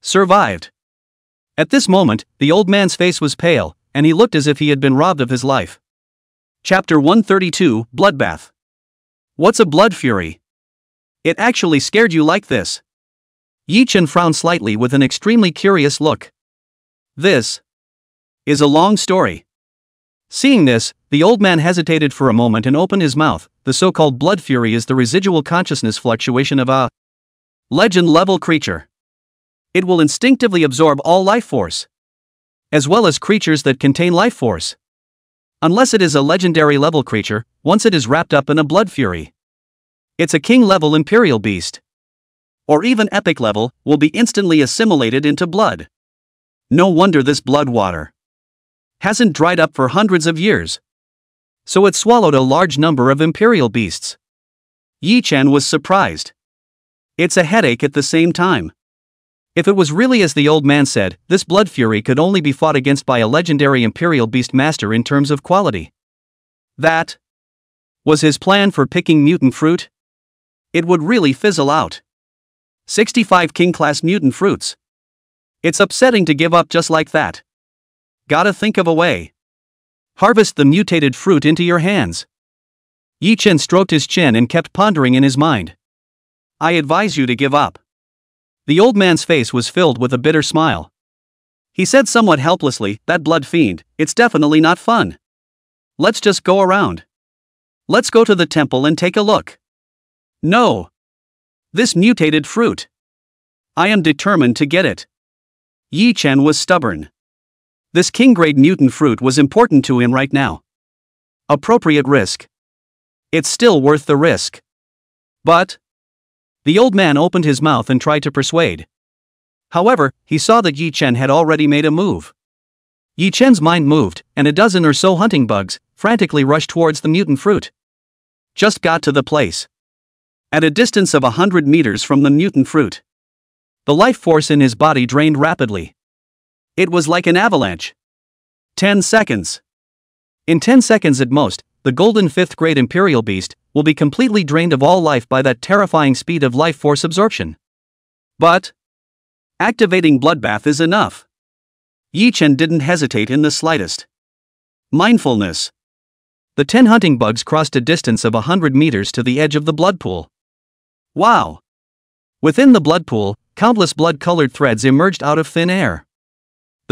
Survived. At this moment, the old man's face was pale, and he looked as if he had been robbed of his life. Chapter 132, Bloodbath. What's a blood fury? It actually scared you like this? Yi Chen frowned slightly with an extremely curious look. This is a long story. Seeing this, the old man hesitated for a moment and opened his mouth. The so-called blood fury is the residual consciousness fluctuation of a legend-level creature. It will instinctively absorb all life force, as well as creatures that contain life force. Unless it is a legendary-level creature, once it is wrapped up in a blood fury, it's a king-level imperial beast. Or even epic level, will be instantly assimilated into blood. No wonder this blood water hasn't dried up for hundreds of years. So it swallowed a large number of imperial beasts. Yi Chen was surprised. It's a headache at the same time. If it was really as the old man said, this blood fury could only be fought against by a legendary imperial beast master in terms of quality. That was his plan for picking mutant fruit? It would really fizzle out. 65 king-class mutant fruits. It's upsetting to give up just like that. Gotta think of a way. Harvest the mutated fruit into your hands. Yi Chen stroked his chin and kept pondering in his mind. I advise you to give up. The old man's face was filled with a bitter smile. He said somewhat helplessly, that blood fiend, it's definitely not fun. Let's just go around. Let's go to the temple and take a look. No. This mutated fruit. I am determined to get it. Yi Chen was stubborn. This king-grade mutant fruit was important to him right now. Appropriate risk. It's still worth the risk. But the old man opened his mouth and tried to persuade. However, he saw that Yi Chen had already made a move. Yi Chen's mind moved, and a dozen or so hunting bugs frantically rushed towards the mutant fruit. Just got to the place. At a distance of 100 meters from the mutant fruit, the life force in his body drained rapidly. It was like an avalanche. 10 seconds. In 10 seconds at most, the golden 5th grade imperial beast will be completely drained of all life by that terrifying speed of life force absorption. But activating bloodbath is enough. Yi Chen didn't hesitate in the slightest. Mindfulness. The 10 hunting bugs crossed a distance of 100 meters to the edge of the blood pool. Wow! Within the blood pool, countless blood-colored threads emerged out of thin air.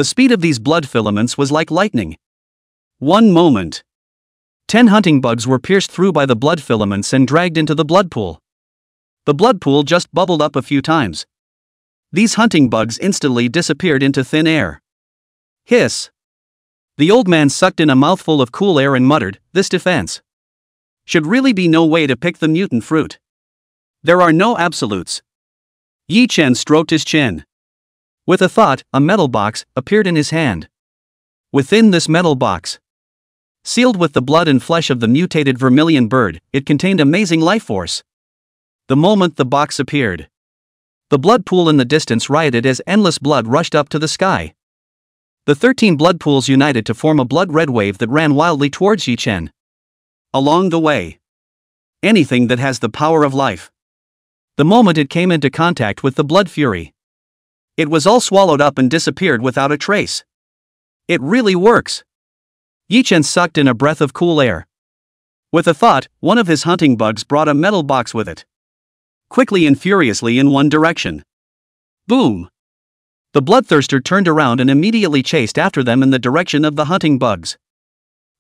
The speed of these blood filaments was like lightning. One moment. 10 hunting bugs were pierced through by the blood filaments and dragged into the blood pool. The blood pool just bubbled up a few times. These hunting bugs instantly disappeared into thin air. Hiss! The old man sucked in a mouthful of cool air and muttered, "This defense should really be no way to pick the mutant fruit. There are no absolutes." Yi Chen stroked his chin. With a thought, a metal box appeared in his hand. Within this metal box, sealed with the blood and flesh of the mutated vermilion bird, it contained amazing life force. The moment the box appeared, the blood pool in the distance rioted as endless blood rushed up to the sky. The 13 blood pools united to form a blood-red wave that ran wildly towards Yi Chen. Along the way, anything that has the power of life. The moment it came into contact with the blood fury, it was all swallowed up and disappeared without a trace. It really works. Yi Chen sucked in a breath of cool air. With a thought, one of his hunting bugs brought a metal box with it. Quickly and furiously in one direction. Boom! The bloodthirster turned around and immediately chased after them in the direction of the hunting bugs.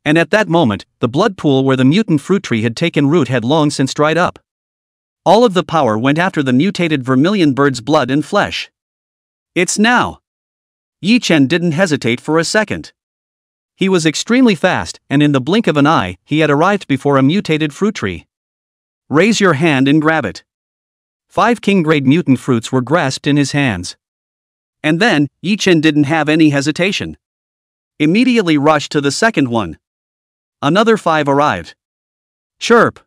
And at that moment, the blood pool where the mutant fruit tree had taken root had long since dried up. All of the power went after the mutated vermilion bird's blood and flesh. It's now! Yi Chen didn't hesitate for a second. He was extremely fast, and in the blink of an eye, he had arrived before a mutated fruit tree. Raise your hand and grab it. 5 king-grade mutant fruits were grasped in his hands. And then, Yi Chen didn't have any hesitation. Immediately rushed to the second one. Another 5 arrived. Chirp!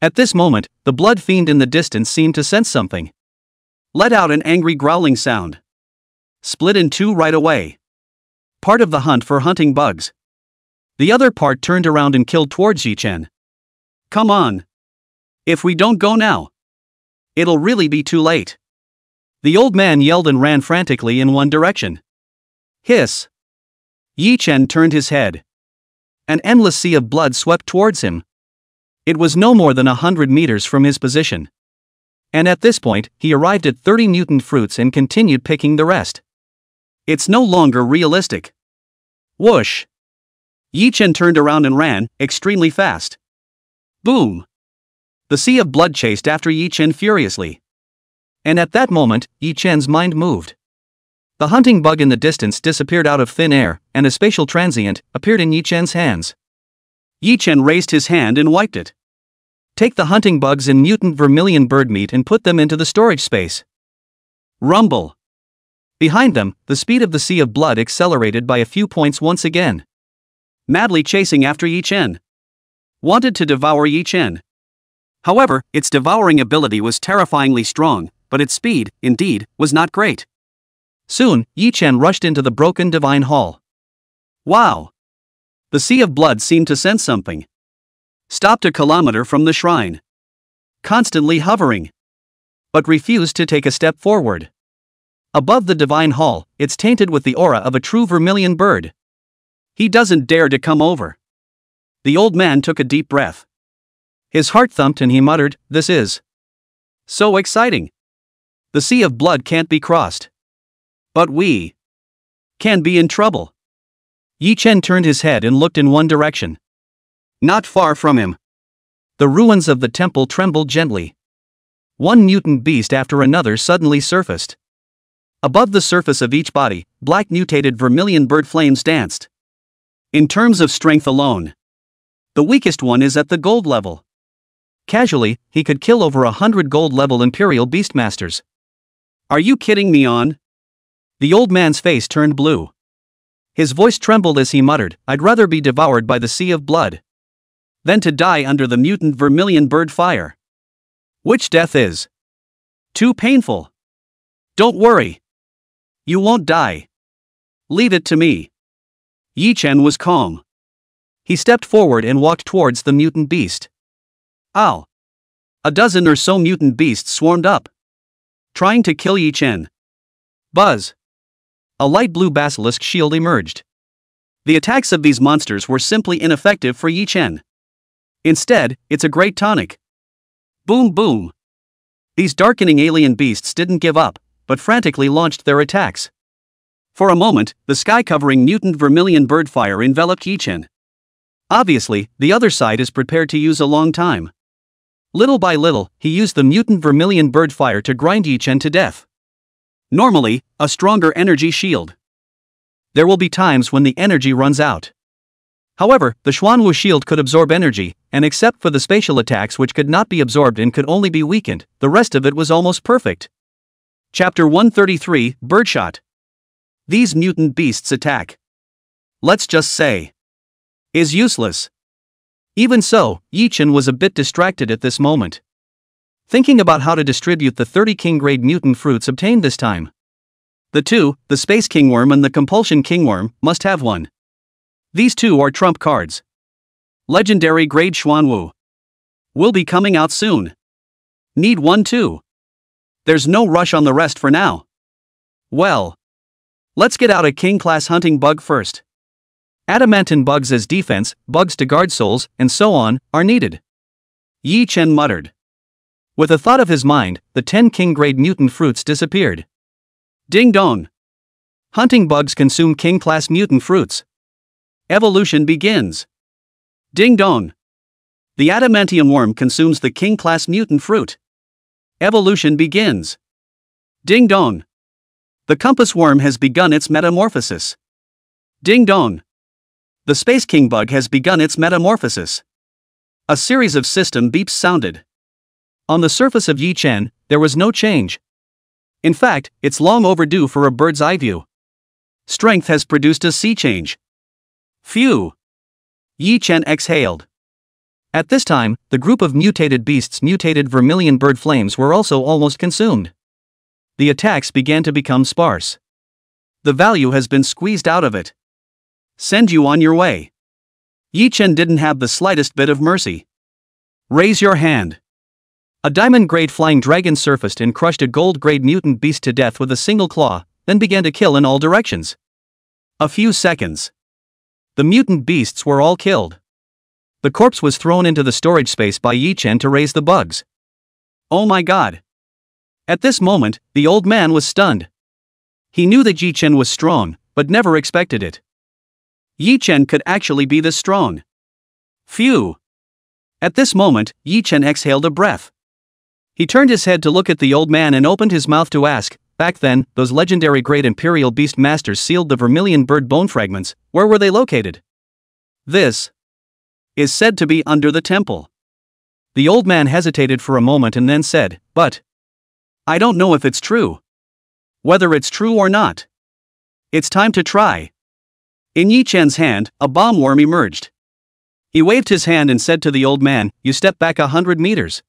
At this moment, the blood fiend in the distance seemed to sense something. Let out an angry growling sound. Split in 2 right away. Part of the hunt for hunting bugs. The other part turned around and killed towards Yi Chen. Come on! If we don't go now, it'll really be too late. The old man yelled and ran frantically in one direction. Hiss! Yi Chen turned his head. An endless sea of blood swept towards him. It was no more than 100 meters from his position. And at this point, he arrived at 30 mutant fruits and continued picking the rest. It's no longer realistic. Whoosh! Yi Chen turned around and ran, extremely fast. Boom! The sea of blood chased after Yi Chen furiously. And at that moment, Yi Chen's mind moved. The hunting bug in the distance disappeared out of thin air, and a spatial transient appeared in Yi Chen's hands. Yi Chen raised his hand and wiped it. Take the hunting bugs and mutant vermilion bird meat and put them into the storage space. Rumble! Behind them, the speed of the sea of blood accelerated by a few points once again. Madly chasing after Yi Chen. Wanted to devour Yi Chen. However, its devouring ability was terrifyingly strong, but its speed, indeed, was not great. Soon, Yi Chen rushed into the broken divine hall. Wow! The sea of blood seemed to sense something. Stopped a kilometer from the shrine. Constantly hovering. But refused to take a step forward. Above the divine hall, it's tainted with the aura of a true vermilion bird. He doesn't dare to come over. The old man took a deep breath. His heart thumped and he muttered, "This is so exciting. The sea of blood can't be crossed. But we can be in trouble." Yi Chen turned his head and looked in one direction. Not far from him, the ruins of the temple trembled gently. One mutant beast after another suddenly surfaced. Above the surface of each body, black mutated vermilion bird flames danced. In terms of strength alone, the weakest one is at the gold level. Casually, he could kill over 100 gold-level Imperial Beastmasters. Are you kidding me on? The old man's face turned blue. His voice trembled as he muttered, "I'd rather be devoured by the sea of blood than to die under the mutant vermilion bird fire. Which death is too painful. Don't worry. You won't die. Leave it to me." Yi Chen was calm. He stepped forward and walked towards the mutant beast. Ow! A dozen or so mutant beasts swarmed up, trying to kill Yi Chen. Buzz! A light blue basilisk shield emerged. The attacks of these monsters were simply ineffective for Yi Chen. Instead, it's a great tonic. Boom boom! These darkening alien beasts didn't give up, but frantically launched their attacks. For a moment, the sky-covering mutant vermilion bird fire enveloped Yi Chen. Obviously, the other side is prepared to use a long time. Little by little, he used the mutant vermilion bird fire to grind Yi Chen to death. Normally, a stronger energy shield. There will be times when the energy runs out. However, the Xuanwu shield could absorb energy, and except for the spatial attacks which could not be absorbed and could only be weakened, the rest of it was almost perfect. Chapter 133, Birdshot. These mutant beasts attack. Let's just say. Is useless. Even so, Yi Chen was a bit distracted at this moment. Thinking about how to distribute the 30 King grade mutant fruits obtained this time. The two, the Space Kingworm and the Compulsion Kingworm, must have one. These two are trump cards. Legendary grade Xuanwu. Will be coming out soon. Need one too. There's no rush on the rest for now. Well. Let's get out a King class hunting bug first. Adamantine bugs as defense, bugs to guard souls, and so on, are needed. Yi Chen muttered. With a thought of his mind, the 10 King grade mutant fruits disappeared. Ding dong. Hunting bugs consume King class mutant fruits. Evolution begins. Ding dong. The adamantium worm consumes the King class mutant fruit. Evolution begins. Ding dong. The compass worm has begun its metamorphosis. Ding dong. The Space King bug has begun its metamorphosis. A series of system beeps sounded. On the surface of Yi Chen, there was no change. In fact, it's long overdue for a bird's eye view. Strength has produced a sea change. Phew. Yi Chen exhaled. At this time, the group of mutated beasts' mutated vermilion bird flames were also almost consumed. The attacks began to become sparse. The value has been squeezed out of it. Send you on your way. Yi Chen didn't have the slightest bit of mercy. Raise your hand. A diamond-grade flying dragon surfaced and crushed a gold-grade mutant beast to death with a single claw, then began to kill in all directions. A few seconds. The mutant beasts were all killed. The corpse was thrown into the storage space by Yi Chen to raise the bugs. Oh my god. At this moment, the old man was stunned. He knew that Yi Chen was strong, but never expected it. Yi Chen could actually be this strong. Phew. At this moment, Yi Chen exhaled a breath. He turned his head to look at the old man and opened his mouth to ask, back then, those legendary great Imperial Beast Masters sealed the vermilion bird bone fragments, where were they located? This is said to be under the temple. The old man hesitated for a moment and then said, but I don't know if it's true. Whether it's true or not. It's time to try. In Yi Chen's hand, a bomb worm emerged. He waved his hand and said to the old man, you step back 100 meters.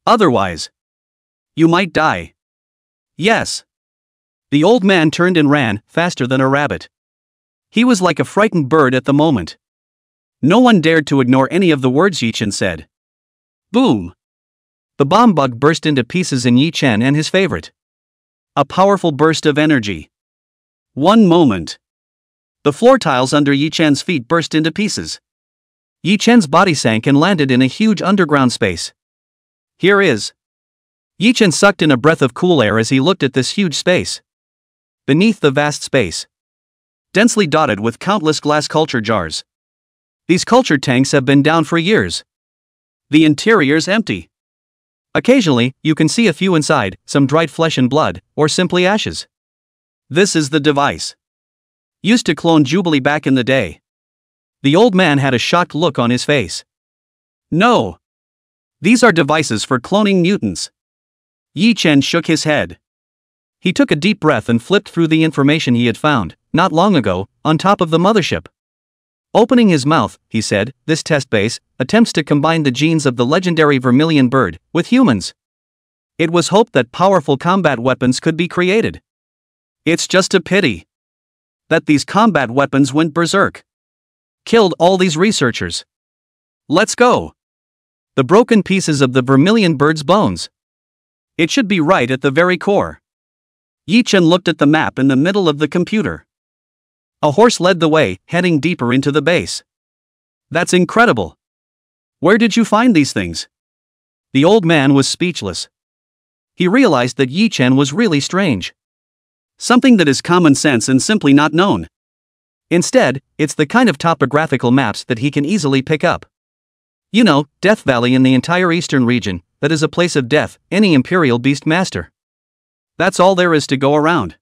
Otherwise, you might die. Yes. The old man turned and ran, faster than a rabbit. He was like a frightened bird at the moment. No one dared to ignore any of the words Yi Chen said. Boom. The bomb bug burst into pieces in Yi Chen and his favorite. A powerful burst of energy. One moment. The floor tiles under Yi Chen's feet burst into pieces. Yi Chen's body sank and landed in a huge underground space. Here is. Yi Chen sucked in a breath of cool air as he looked at this huge space. Beneath the vast space. Densely dotted with countless glass culture jars. These culture tanks have been down for years. The interior's empty. Occasionally, you can see a few inside, some dried flesh and blood, or simply ashes. This is the device. Used to clone Jubilee back in the day. The old man had a shocked look on his face. No. These are devices for cloning mutants. Yi Chen shook his head. He took a deep breath and flipped through the information he had found, not long ago, on top of the mothership. Opening his mouth, he said, this test base attempts to combine the genes of the legendary vermilion bird with humans. It was hoped that powerful combat weapons could be created. It's just a pity that these combat weapons went berserk. Killed all these researchers. Let's go. The broken pieces of the vermilion bird's bones. It should be right at the very core. Yi Chen looked at the map in the middle of the computer. A horse led the way, heading deeper into the base. That's incredible. Where did you find these things? The old man was speechless. He realized that Yi Chen was really strange. Something that is common sense and simply not known. Instead, it's the kind of topographical maps that he can easily pick up. You know, Death Valley in the entire eastern region, that is a place of death, any Imperial Beast Master. That's all there is to go around.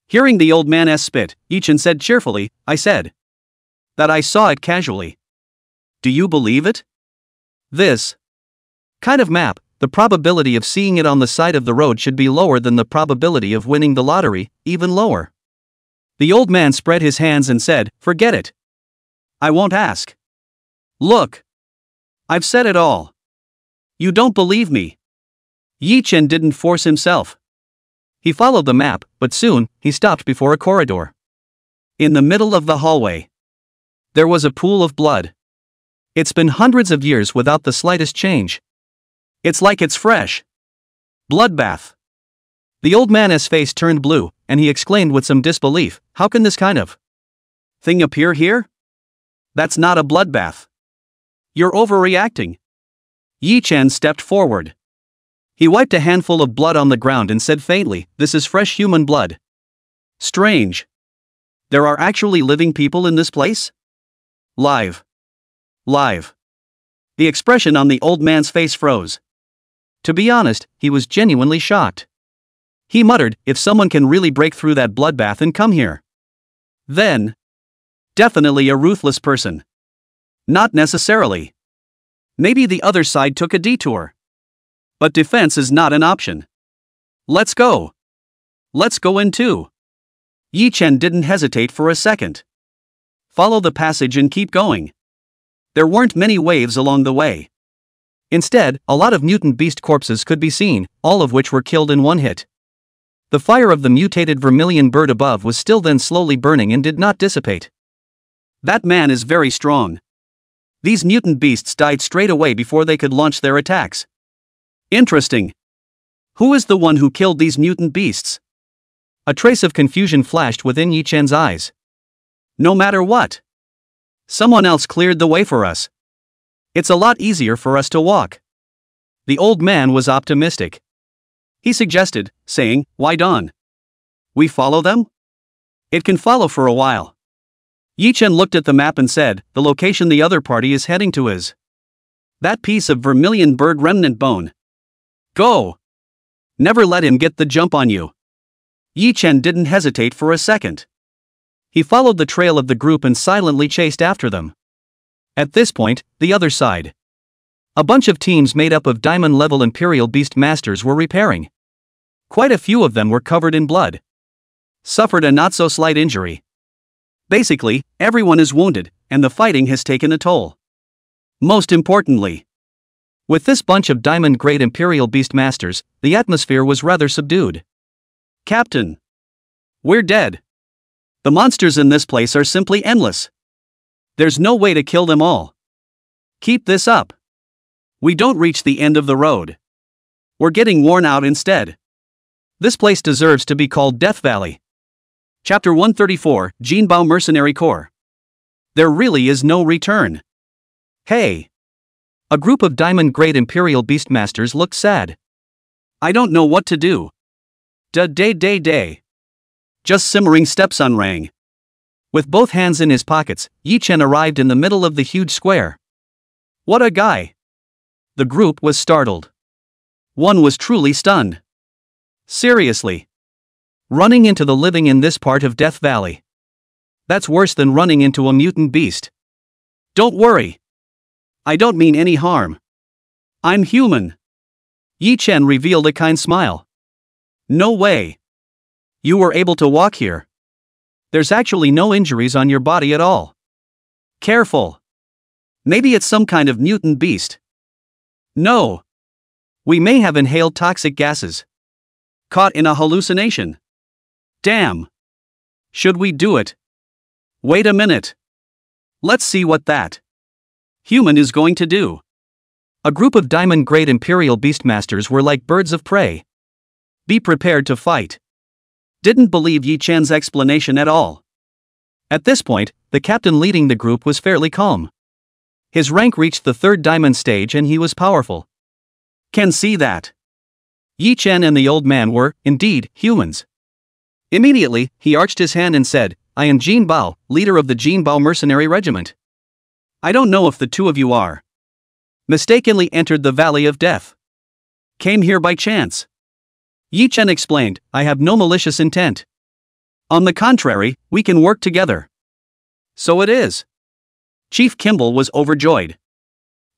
Hearing the old man spit, Yichan said cheerfully, I said that I saw it casually. Do you believe it? This kind of map, the probability of seeing it on the side of the road should be lower than the probability of winning the lottery, even lower. The old man spread his hands and said, forget it. I won't ask. Look. I've said it all. You don't believe me. Yichan didn't force himself. He followed the map, but soon, he stopped before a corridor. In the middle of the hallway, there was a pool of blood. It's been hundreds of years without the slightest change. It's like it's fresh. Bloodbath. The old man's face turned blue, and he exclaimed with some disbelief, how can this kind of thing appear here? That's not a bloodbath. You're overreacting. Yichan stepped forward. He wiped a handful of blood on the ground and said faintly, this is fresh human blood. Strange. There are actually living people in this place? Live. The expression on the old man's face froze. To be honest, he was genuinely shocked. He muttered, if someone can really break through that bloodbath and come here, then definitely a ruthless person. Not necessarily. Maybe the other side took a detour. But defense is not an option. Let's go. Let's go in too. Yichan didn't hesitate for a second. Follow the passage and keep going. There weren't many waves along the way. Instead, a lot of mutant beast corpses could be seen, all of which were killed in one hit. The fire of the mutated vermilion bird above was still then slowly burning and did not dissipate. That man is very strong. These mutant beasts died straight away before they could launch their attacks. Interesting. Who is the one who killed these mutant beasts? A trace of confusion flashed within Yichan's eyes. No matter what. Someone else cleared the way for us. It's a lot easier for us to walk. The old man was optimistic. He suggested, saying, why don't we follow them? It can follow for a while. Yichan looked at the map and said, the location the other party is heading to is that piece of vermilion bird remnant bone. Go! Never let him get the jump on you. Yichan didn't hesitate for a second. He followed the trail of the group and silently chased after them. At this point, the other side. A bunch of teams made up of diamond-level Imperial Beast Masters were repairing. Quite a few of them were covered in blood. Suffered a not-so-slight injury. Basically, everyone is wounded, and the fighting has taken a toll. Most importantly, with this bunch of diamond-grade Imperial Beast Masters, the atmosphere was rather subdued. Captain, we're dead. The monsters in this place are simply endless. There's no way to kill them all. Keep this up. We don't reach the end of the road. We're getting worn out instead. This place deserves to be called Death Valley. Chapter 134, Jinbao Mercenary Corps. There really is no return. Hey. A group of diamond-grade Imperial Beastmasters looked sad. I don't know what to do. Day. Just simmering stepson rang. With both hands in his pockets, Yichan arrived in the middle of the huge square. What a guy. The group was startled. One was truly stunned. Seriously. Running into the living in this part of Death Valley. That's worse than running into a mutant beast. Don't worry. I don't mean any harm. I'm human. Yichan revealed a kind smile. No way. You were able to walk here. There's actually no injuries on your body at all. Careful. Maybe it's some kind of mutant beast. No. We may have inhaled toxic gases. Caught in a hallucination. Damn. Should we do it? Wait a minute. Let's see what that human is going to do. A group of diamond-grade Imperial Beastmasters were like birds of prey. Be prepared to fight. Didn't believe Yichan's explanation at all. At this point, the captain leading the group was fairly calm. His rank reached the 3rd diamond stage and he was powerful. Can see that. Yichan and the old man were, indeed, humans. Immediately, he arched his hand and said, I am Jinbao, leader of the Jinbao Mercenary Regiment. I don't know if the two of you are Mistakenly entered the Valley of Death. Came here by chance. Yi Chen explained, I have no malicious intent. On the contrary, we can work together. So it is. Chief Kimball was overjoyed.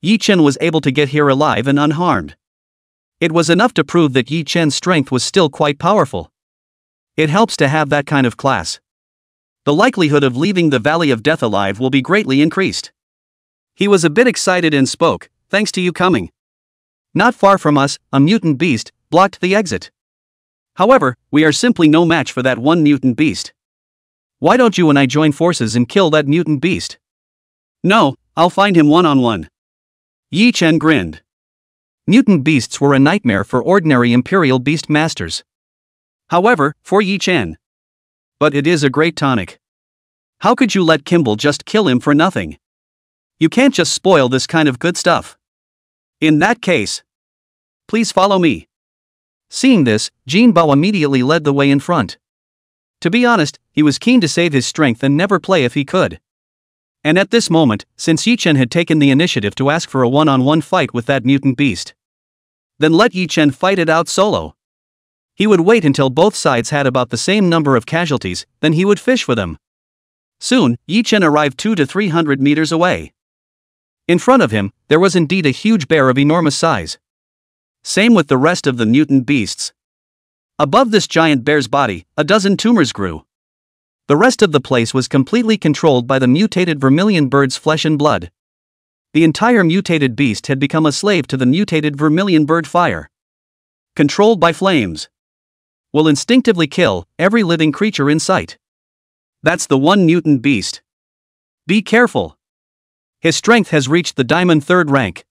Yi Chen was able to get here alive and unharmed. It was enough to prove that Yi Chen's strength was still quite powerful. It helps to have that kind of class. The likelihood of leaving the Valley of Death alive will be greatly increased. He was a bit excited and spoke, thanks to you coming. Not far from us, a mutant beast blocked the exit. However, we are simply no match for that one mutant beast. Why don't you and I join forces and kill that mutant beast? No, I'll find him one-on-one. Yi Chen grinned. Mutant beasts were a nightmare for ordinary Imperial Beast Masters. However, for Yi Chen. But it is a great tonic. How could you let Kimball just kill him for nothing? You can't just spoil this kind of good stuff. In that case, please follow me. Seeing this, Jin Bao immediately led the way in front. To be honest, he was keen to save his strength and never play if he could. And at this moment, since Yi Chen had taken the initiative to ask for a one-on-one fight with that mutant beast, then let Yi Chen fight it out solo. He would wait until both sides had about the same number of casualties, then he would fish for them. Soon, Yi Chen arrived 200 to 300 meters away. In front of him, there was indeed a huge bear of enormous size. Same with the rest of the mutant beasts. Above this giant bear's body, a dozen tumors grew. The rest of the place was completely controlled by the mutated vermilion bird's flesh and blood. The entire mutated beast had become a slave to the mutated vermilion bird fire. Controlled by flames. Will instinctively kill every living creature in sight. That's the one mutant beast. Be careful. His strength has reached the diamond 3rd rank.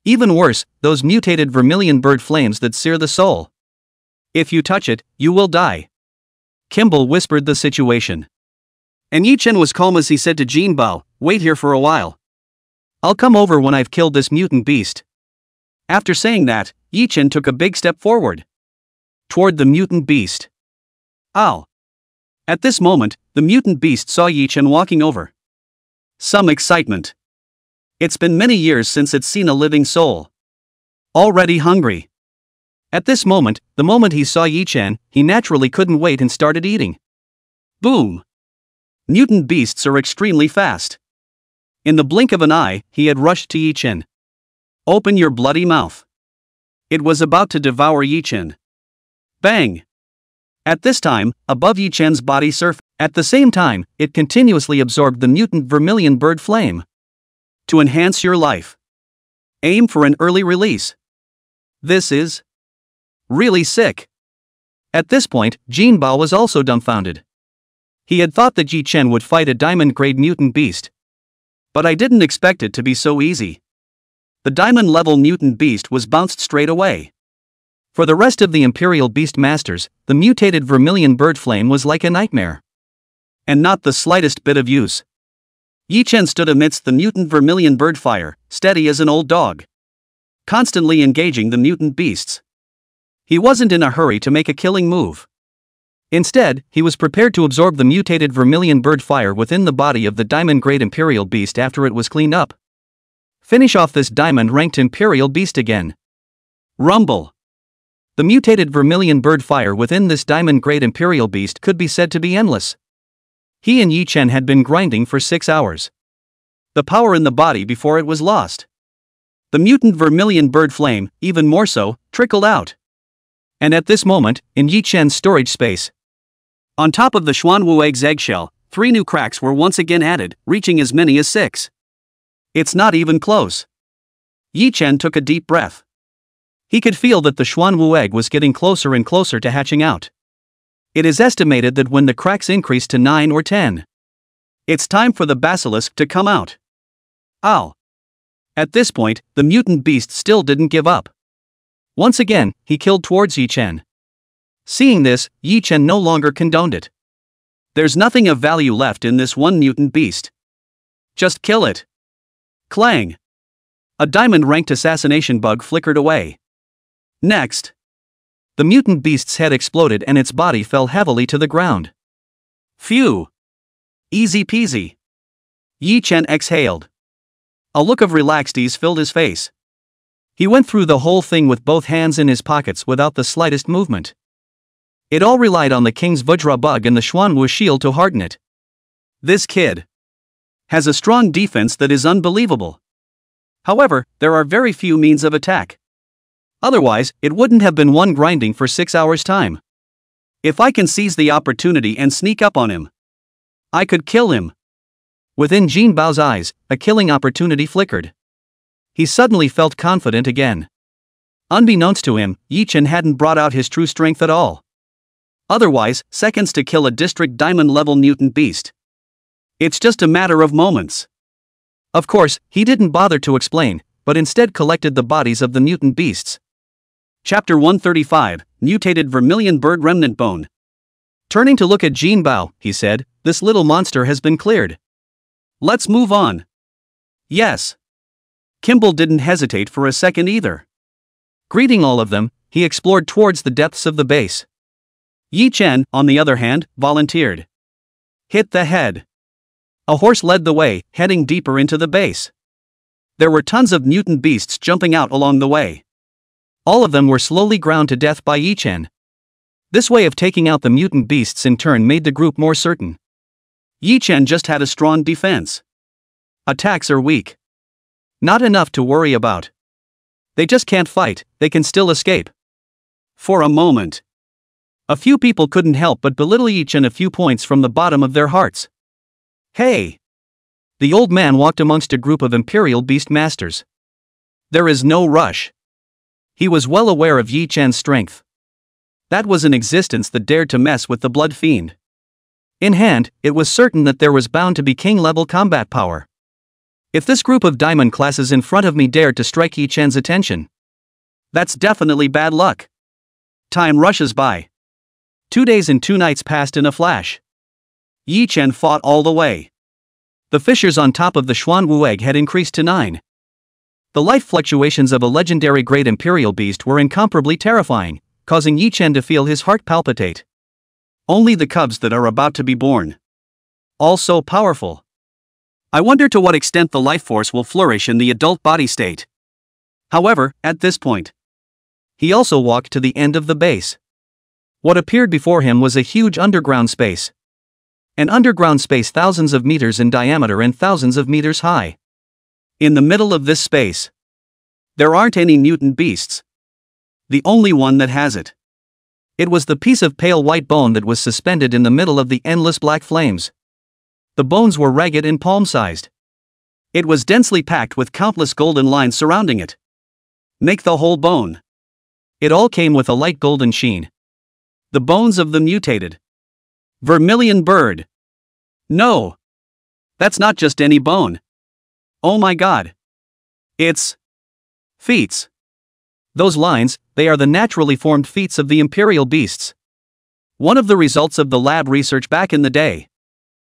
Even worse, those mutated vermilion bird flames that sear the soul. If you touch it, you will die. Kimball whispered the situation. And Yi Chen was calm as he said to Jin Bao, wait here for a while. I'll come over when I've killed this mutant beast. After saying that, Yi Chen took a big step forward. Toward the mutant beast. Ow. At this moment, the mutant beast saw Yi Chen walking over. Some excitement. It's been many years since it's seen a living soul. Already hungry. At this moment, the moment he saw Yi Chen, he naturally couldn't wait and started eating. Boom! Mutant beasts are extremely fast. In the blink of an eye, he had rushed to Yi Chen. Open your bloody mouth. It was about to devour Yi Chen. Bang! At this time, above Yi Chen's body surfaced. At the same time, it continuously absorbed the mutant vermilion bird flame. To enhance your life. Aim for an early release. This is really sick. At this point, Jin Bao was also dumbfounded. He had thought that Yi Chen would fight a diamond-grade mutant beast. But I didn't expect it to be so easy. The diamond-level mutant beast was bounced straight away. For the rest of the Imperial Beast Masters, the mutated vermilion bird flame was like a nightmare. And not the slightest bit of use. Yi Chen stood amidst the mutant vermilion bird fire, steady as an old dog. Constantly engaging the mutant beasts. He wasn't in a hurry to make a killing move. Instead, he was prepared to absorb the mutated vermilion bird fire within the body of the diamond-grade Imperial Beast after it was cleaned up. Finish off this diamond-ranked Imperial Beast again. Rumble. The mutated vermilion bird fire within this diamond-grade Imperial Beast could be said to be endless. He and Yi Chen had been grinding for 6 hours. The power in the body before it was lost. The mutant vermilion bird flame, even more so, trickled out. And at this moment, in Yi Chen's storage space, on top of the Xuanwu egg's eggshell, 3 new cracks were once again added, reaching as many as 6. It's not even close. Yi Chen took a deep breath. He could feel that the Xuanwu egg was getting closer and closer to hatching out. It is estimated that when the cracks increase to 9 or 10, it's time for the basilisk to come out. Ow! At this point, the mutant beast still didn't give up. Once again, he killed towards Yi Chen. Seeing this, Yi Chen no longer condoned it. There's nothing of value left in this one mutant beast. Just kill it. Clang! A diamond-ranked assassination bug flickered away. Next. The mutant beast's head exploded and its body fell heavily to the ground. Phew! Easy peasy. Yi Chen exhaled. A look of relaxed ease filled his face. He went through the whole thing with both hands in his pockets without the slightest movement. It all relied on the King's Vajra bug and the Xuanwu shield to harden it. This kid has a strong defense that is unbelievable. However, there are very few means of attack. Otherwise, it wouldn't have been one grinding for 6 hours' time. If I can seize the opportunity and sneak up on him, I could kill him. Within Jin Bao's eyes, a killing opportunity flickered. He suddenly felt confident again. Unbeknownst to him, Yi Chen hadn't brought out his true strength at all. Otherwise, seconds to kill a district diamond-level mutant beast. It's just a matter of moments. Of course, he didn't bother to explain, but instead collected the bodies of the mutant beasts. Chapter 135, Mutated Vermilion Bird Remnant Bone. Turning to look at Jin Bao, he said, "This little monster has been cleared. Let's move on." Yes. Kimball didn't hesitate for a second either. Greeting all of them, he explored towards the depths of the base. Yi Chen, on the other hand, volunteered. Hit the head. A horse led the way, heading deeper into the base. There were tons of mutant beasts jumping out along the way. All of them were slowly ground to death by Yi Chen. This way of taking out the mutant beasts in turn made the group more certain. Yi Chen just had a strong defense. Attacks are weak. Not enough to worry about. They just can't fight, they can still escape. For a moment, a few people couldn't help but belittle Yi Chen a few points from the bottom of their hearts. Hey! The old man walked amongst a group of Imperial Beast Masters. There is no rush. He was well aware of Yi Chen's strength. That was an existence that dared to mess with the Blood Fiend. In hand, it was certain that there was bound to be king-level combat power. If this group of diamond classes in front of me dared to strike Yi Chen's attention, that's definitely bad luck. Time rushes by. 2 days and 2 nights passed in a flash. Yi Chen fought all the way. The fissures on top of the Xuanwu egg had increased to 9. The life fluctuations of a legendary great imperial beast were incomparably terrifying, causing Yi Chen to feel his heart palpitate. Only the cubs that are about to be born. All so powerful. I wonder to what extent the life force will flourish in the adult body state. However, at this point, he also walked to the end of the base. What appeared before him was a huge underground space. An underground space thousands of meters in diameter and thousands of meters high. In the middle of this space, there aren't any mutant beasts. The only one that has it. It was the piece of pale white bone that was suspended in the middle of the endless black flames. The bones were ragged and palm-sized. It was densely packed with countless golden lines surrounding it. Make the whole bone. It all came with a light golden sheen. The bones of the mutated vermilion bird. No. That's not just any bone. Oh my god. It's feet. Those lines, they are the naturally formed feet of the imperial beasts. One of the results of the lab research back in the day.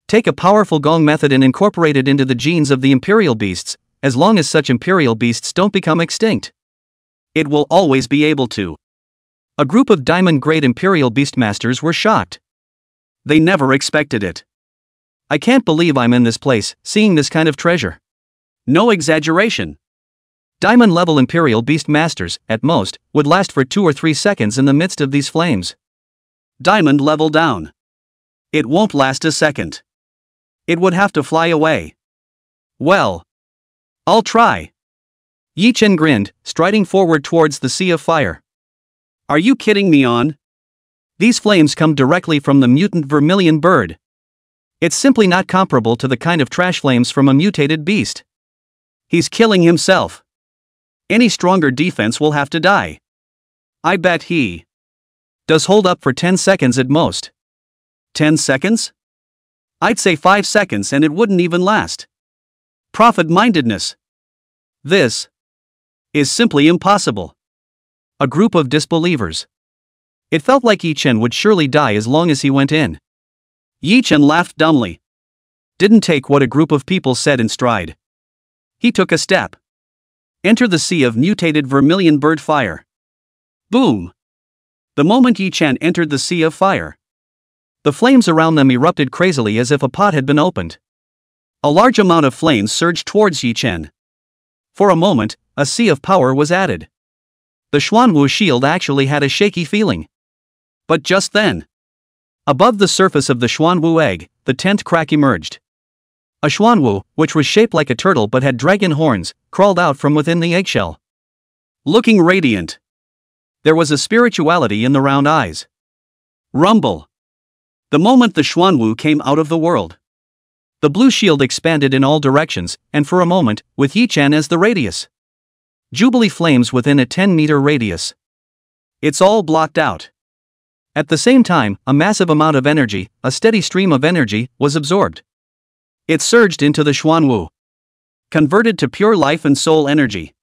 Take a powerful gong method and incorporate it into the genes of the imperial beasts, as long as such imperial beasts don't become extinct. It will always be able to. A group of diamond-grade imperial beastmasters were shocked. They never expected it. I can't believe I'm in this place, seeing this kind of treasure. No exaggeration. Diamond-level imperial beastmasters, at most, would last for 2 or 3 seconds in the midst of these flames. Diamond level down. It won't last a second. It would have to fly away. Well, I'll try. Yi Chen grinned, striding forward towards the sea of fire. Are you kidding me on? These flames come directly from the mutant vermilion bird. It's simply not comparable to the kind of trash flames from a mutated beast. He's killing himself. Any stronger defense will have to die. I bet he does hold up for 10 seconds at most. 10 seconds? I'd say 5 seconds and it wouldn't even last. Profit-mindedness. This is simply impossible. A group of disbelievers. It felt like Yi Chen would surely die as long as he went in. Yi Chen laughed dumbly. Didn't take what a group of people said in stride. He took a step. Enter the sea of mutated vermilion bird fire. Boom! The moment Yi Chen entered the sea of fire, the flames around them erupted crazily as if a pot had been opened. A large amount of flames surged towards Yi Chen, For a moment, a sea of power was added. The Xuanwu shield actually had a shaky feeling. But just then, above the surface of the Xuanwu egg, the 10th crack emerged. A Xuanwu, which was shaped like a turtle but had dragon horns, crawled out from within the eggshell. Looking radiant. There was a spirituality in the round eyes. Rumble. The moment the Xuanwu came out of the world, the blue shield expanded in all directions, and for a moment, with Yi-Chan as the radius. Jubilee flames within a 10-meter radius. It's all blocked out. At the same time, a massive amount of energy, a steady stream of energy, was absorbed. It surged into the Xuanwu, converted to pure life and soul energy.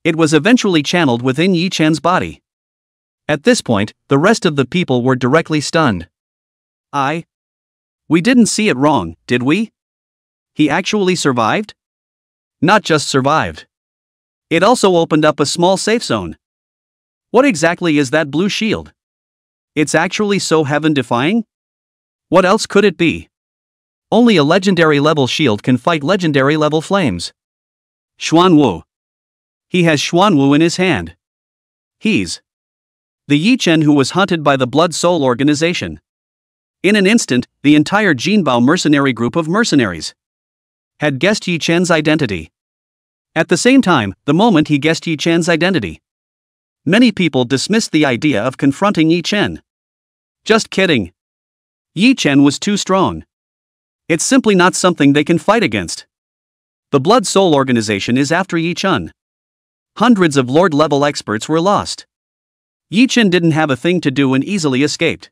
It was eventually channeled within Yi-Chan's body. At this point, the rest of the people were directly stunned. We didn't see it wrong, did we? He actually survived? Not just survived. It also opened up a small safe zone. What exactly is that blue shield? It's actually so heaven-defying? What else could it be? Only a legendary level shield can fight legendary level flames. Xuanwu. He has Xuanwu in his hand. He's the Yi-Chen who was hunted by the Blood Soul organization. In an instant, the entire Jinbao mercenary group of mercenaries had guessed Yi-Chen's identity. At the same time, the moment he guessed Yi-Chen's identity, many people dismissed the idea of confronting Yi-Chen. Just kidding. Yi-Chen was too strong. It's simply not something they can fight against. The Blood Soul organization is after Yi-Chen. Hundreds of Lord-level experts were lost. Yi-Chen didn't have a thing to do and easily escaped.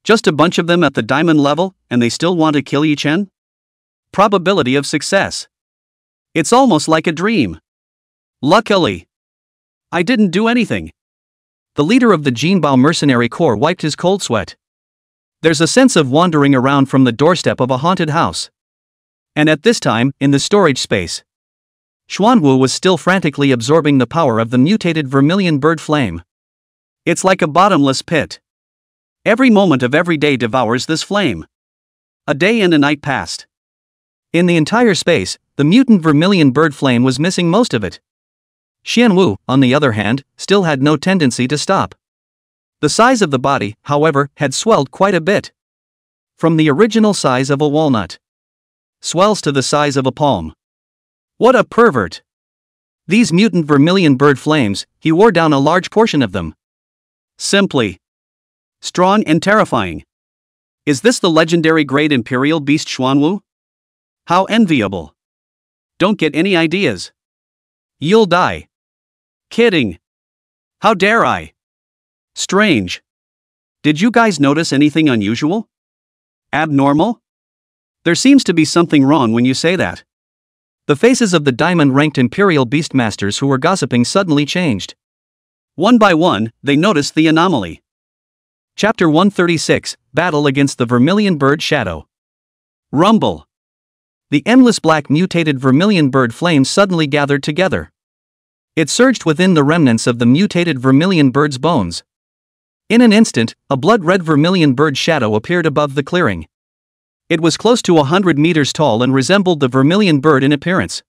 Just a bunch of them at the diamond level, and they still want to kill Yi-Chen? Probability of success. It's almost like a dream. Luckily, I didn't do anything. The leader of the Jinbao mercenary corps wiped his cold sweat. There's a sense of wandering around from the doorstep of a haunted house. And at this time, in the storage space, Xuanwu was still frantically absorbing the power of the mutated vermilion bird flame. It's like a bottomless pit. Every moment of every day devours this flame. A day and a night passed. In the entire space, the mutant vermilion bird flame was missing most of it. Xianwu, on the other hand, still had no tendency to stop. The size of the body, however, had swelled quite a bit. From the original size of a walnut, swells to the size of a palm. What a pervert! These mutant vermilion bird flames, he wore down a large portion of them. Simply strong and terrifying. Is this the legendary great imperial beast Xuanwu? How enviable. Don't get any ideas. You'll die. Kidding. How dare I? Strange. Did you guys notice anything unusual? Abnormal? There seems to be something wrong when you say that. The faces of the diamond-ranked Imperial Beastmasters who were gossiping suddenly changed. One by one, they noticed the anomaly. Chapter 136, Battle Against the Vermilion Bird Shadow. Rumble. The endless black mutated vermilion bird flames suddenly gathered together. It surged within the remnants of the mutated vermilion bird's bones. In an instant, a blood-red vermilion bird shadow appeared above the clearing. It was close to 100 meters tall and resembled the vermilion bird in appearance.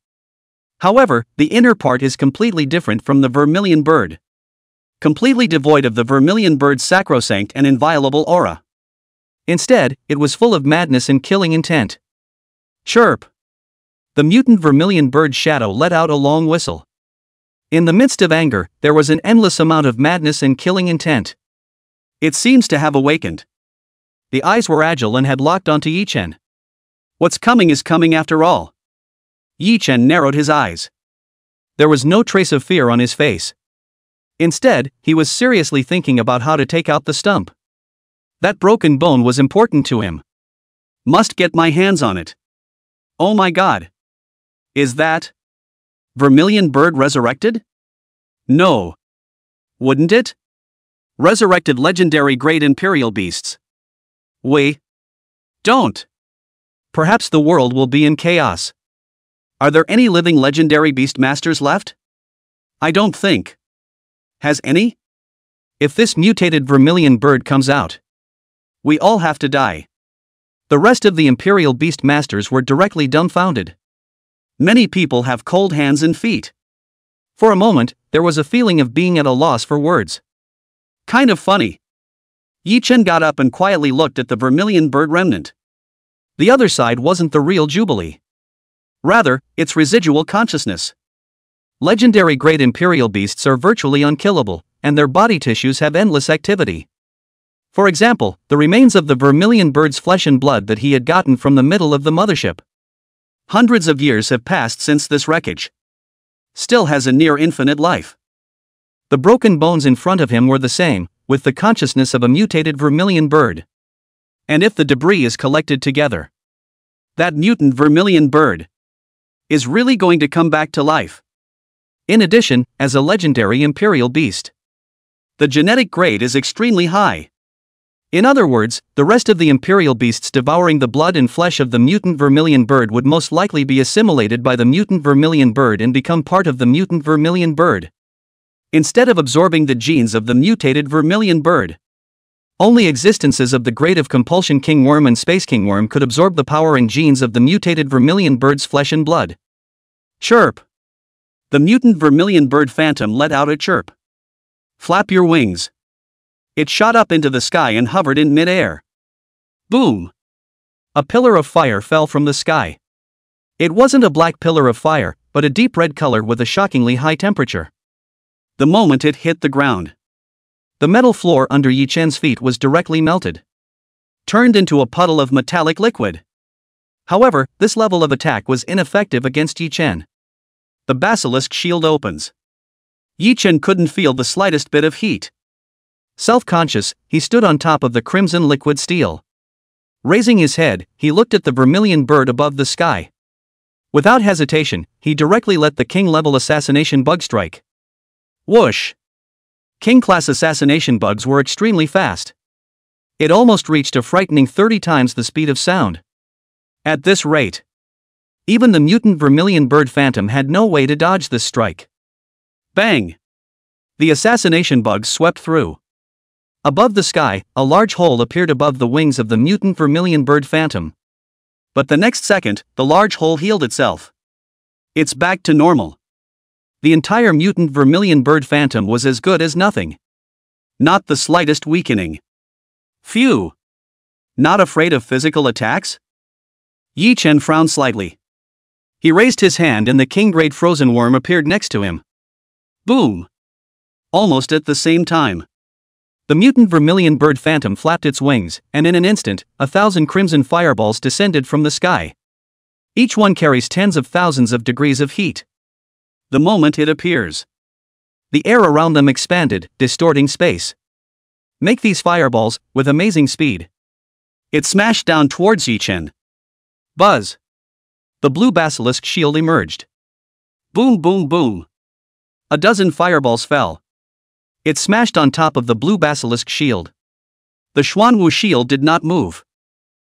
However, the inner part is completely different from the vermilion bird. Completely devoid of the vermilion bird's sacrosanct and inviolable aura. Instead, it was full of madness and killing intent. Chirp! The mutant vermilion bird's shadow let out a long whistle. In the midst of anger, there was an endless amount of madness and killing intent. It seems to have awakened. The eyes were agile and had locked onto Yi-Chen. What's coming is coming after all. Yi-Chen narrowed his eyes. There was no trace of fear on his face. Instead, he was seriously thinking about how to take out the stump. That broken bone was important to him. Must get my hands on it. Oh my god. Is that vermilion bird resurrected? No. Wouldn't it? Resurrected legendary great imperial beasts. Don't. Perhaps the world will be in chaos. Are there any living legendary beastmasters left? I don't think. Has any? If this mutated vermilion bird comes out, we all have to die. The rest of the Imperial Beastmasters were directly dumbfounded. Many people have cold hands and feet. For a moment, there was a feeling of being at a loss for words. Kind of funny. Yi Chen got up and quietly looked at the vermilion bird remnant. The other side wasn't the real Jubilee. Rather, its residual consciousness. Legendary great imperial beasts are virtually unkillable, and their body tissues have endless activity. For example, the remains of the vermilion bird's flesh and blood that he had gotten from the middle of the mothership. Hundreds of years have passed since this wreckage. Still has a near infinite life. The broken bones in front of him were the same, with the consciousness of a mutated vermilion bird. And if the debris is collected together, that mutant vermilion bird is really going to come back to life. In addition, as a legendary imperial beast, the genetic grade is extremely high. In other words, the rest of the imperial beasts devouring the blood and flesh of the mutant vermilion bird would most likely be assimilated by the mutant vermilion bird and become part of the mutant vermilion bird, instead of absorbing the genes of the mutated vermilion bird. Only existences of the grade of compulsion king worm and space king worm could absorb the power and genes of the mutated vermilion bird's flesh and blood. Chirp! The mutant vermilion bird phantom let out a chirp. Flap your wings. It shot up into the sky and hovered in mid-air. Boom! A pillar of fire fell from the sky. It wasn't a black pillar of fire, but a deep red color with a shockingly high temperature. The moment it hit the ground, the metal floor under Yi Chen's feet was directly melted, turned into a puddle of metallic liquid. However, this level of attack was ineffective against Yi Chen. The basilisk shield opens. Yi Chen couldn't feel the slightest bit of heat. Self-conscious, he stood on top of the crimson liquid steel. Raising his head, he looked at the vermilion bird above the sky. Without hesitation, he directly let the king-level assassination bug strike. Whoosh! King-class assassination bugs were extremely fast. It almost reached a frightening 30 times the speed of sound. At this rate, even the mutant vermilion bird phantom had no way to dodge this strike. Bang! The assassination bugs swept through. Above the sky, a large hole appeared above the wings of the mutant vermilion bird phantom. But the next second, the large hole healed itself. It's back to normal. The entire mutant vermilion bird phantom was as good as nothing. Not the slightest weakening. Phew! Not afraid of physical attacks? Yi Chen frowned slightly. He raised his hand and the king-grade frozen worm appeared next to him. Boom! Almost at the same time, the mutant vermilion bird phantom flapped its wings, and in an instant, 1,000 crimson fireballs descended from the sky. Each one carries tens of thousands of degrees of heat. The moment it appears, the air around them expanded, distorting space. Make these fireballs, with amazing speed. It smashed down towards Yi Chen. Buzz! The blue basilisk shield emerged. Boom boom boom! A dozen fireballs fell. It smashed on top of the blue basilisk shield. The Xuanwu shield did not move.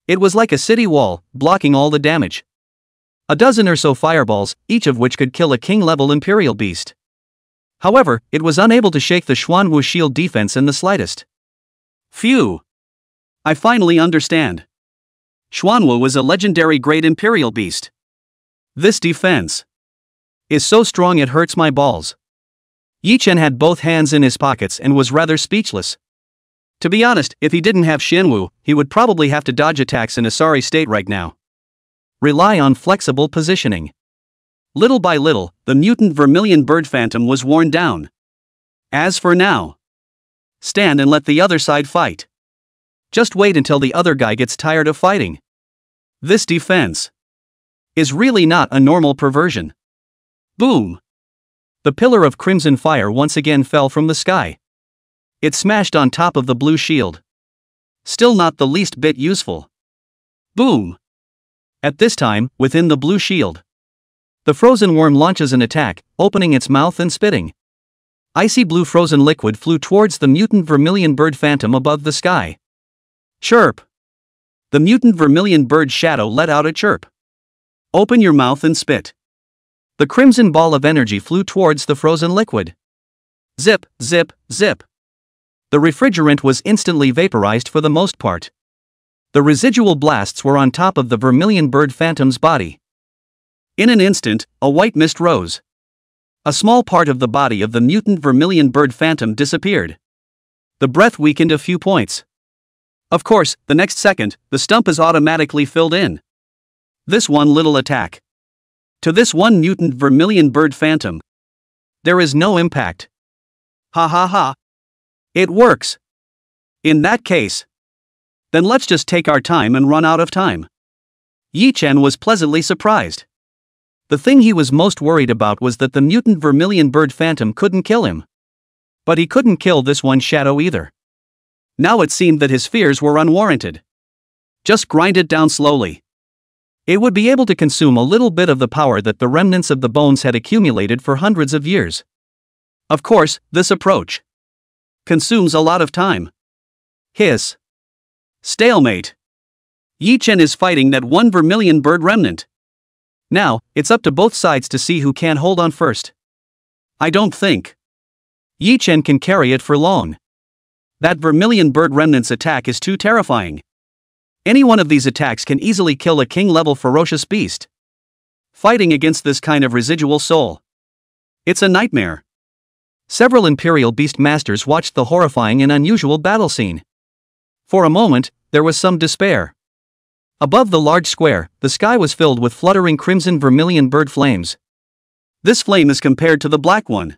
It was like a city wall, blocking all the damage. A dozen or so fireballs, each of which could kill a king-level imperial beast. However, it was unable to shake the Xuanwu shield defense in the slightest. Phew! I finally understand. Xuanwu was a legendary great imperial beast. This defense is so strong it hurts my balls. Yi Chen had both hands in his pockets and was rather speechless. To be honest, if he didn't have Xuanwu, he would probably have to dodge attacks in a sorry state right now. Rely on flexible positioning. Little by little, the mutant vermilion bird phantom was worn down. As for now, stand and let the other side fight. Just wait until the other guy gets tired of fighting. This defense is really not a normal perversion. Boom! The pillar of crimson fire once again fell from the sky. It smashed on top of the blue shield. Still not the least bit useful. Boom! At this time, within the blue shield, the frozen worm launches an attack, opening its mouth and spitting. Icy blue frozen liquid flew towards the mutant vermilion bird phantom above the sky. Chirp! The mutant vermilion bird shadow let out a chirp. Open your mouth and spit. The crimson ball of energy flew towards the frozen liquid. Zip, zip, zip. The refrigerant was instantly vaporized for the most part. The residual blasts were on top of the vermilion bird phantom's body. In an instant, a white mist rose. A small part of the body of the mutant vermilion bird phantom disappeared. The breath weakened a few points. Of course, the next second, the stump is automatically filled in. This one little attack. To this one mutant vermilion bird phantom. There is no impact. Ha ha ha. It works. In that case. Then let's just take our time and run out of time. Yi Chen was pleasantly surprised. The thing he was most worried about was that the mutant vermilion bird phantom couldn't kill him. But he couldn't kill this one shadow either. Now it seemed that his fears were unwarranted. Just grind it down slowly. It would be able to consume a little bit of the power that the remnants of the bones had accumulated for hundreds of years. Of course, this approach consumes a lot of time. Hiss. Stalemate. Yi Chen is fighting that one vermilion bird remnant. Now, it's up to both sides to see who can hold on first. I don't think Yi Chen can carry it for long. That vermilion bird remnant's attack is too terrifying. Any one of these attacks can easily kill a king-level ferocious beast. Fighting against this kind of residual soul. It's a nightmare. Several Imperial Beast Masters watched the horrifying and unusual battle scene. For a moment, there was some despair. Above the large square, the sky was filled with fluttering crimson vermilion bird flames. This flame is compared to the black one.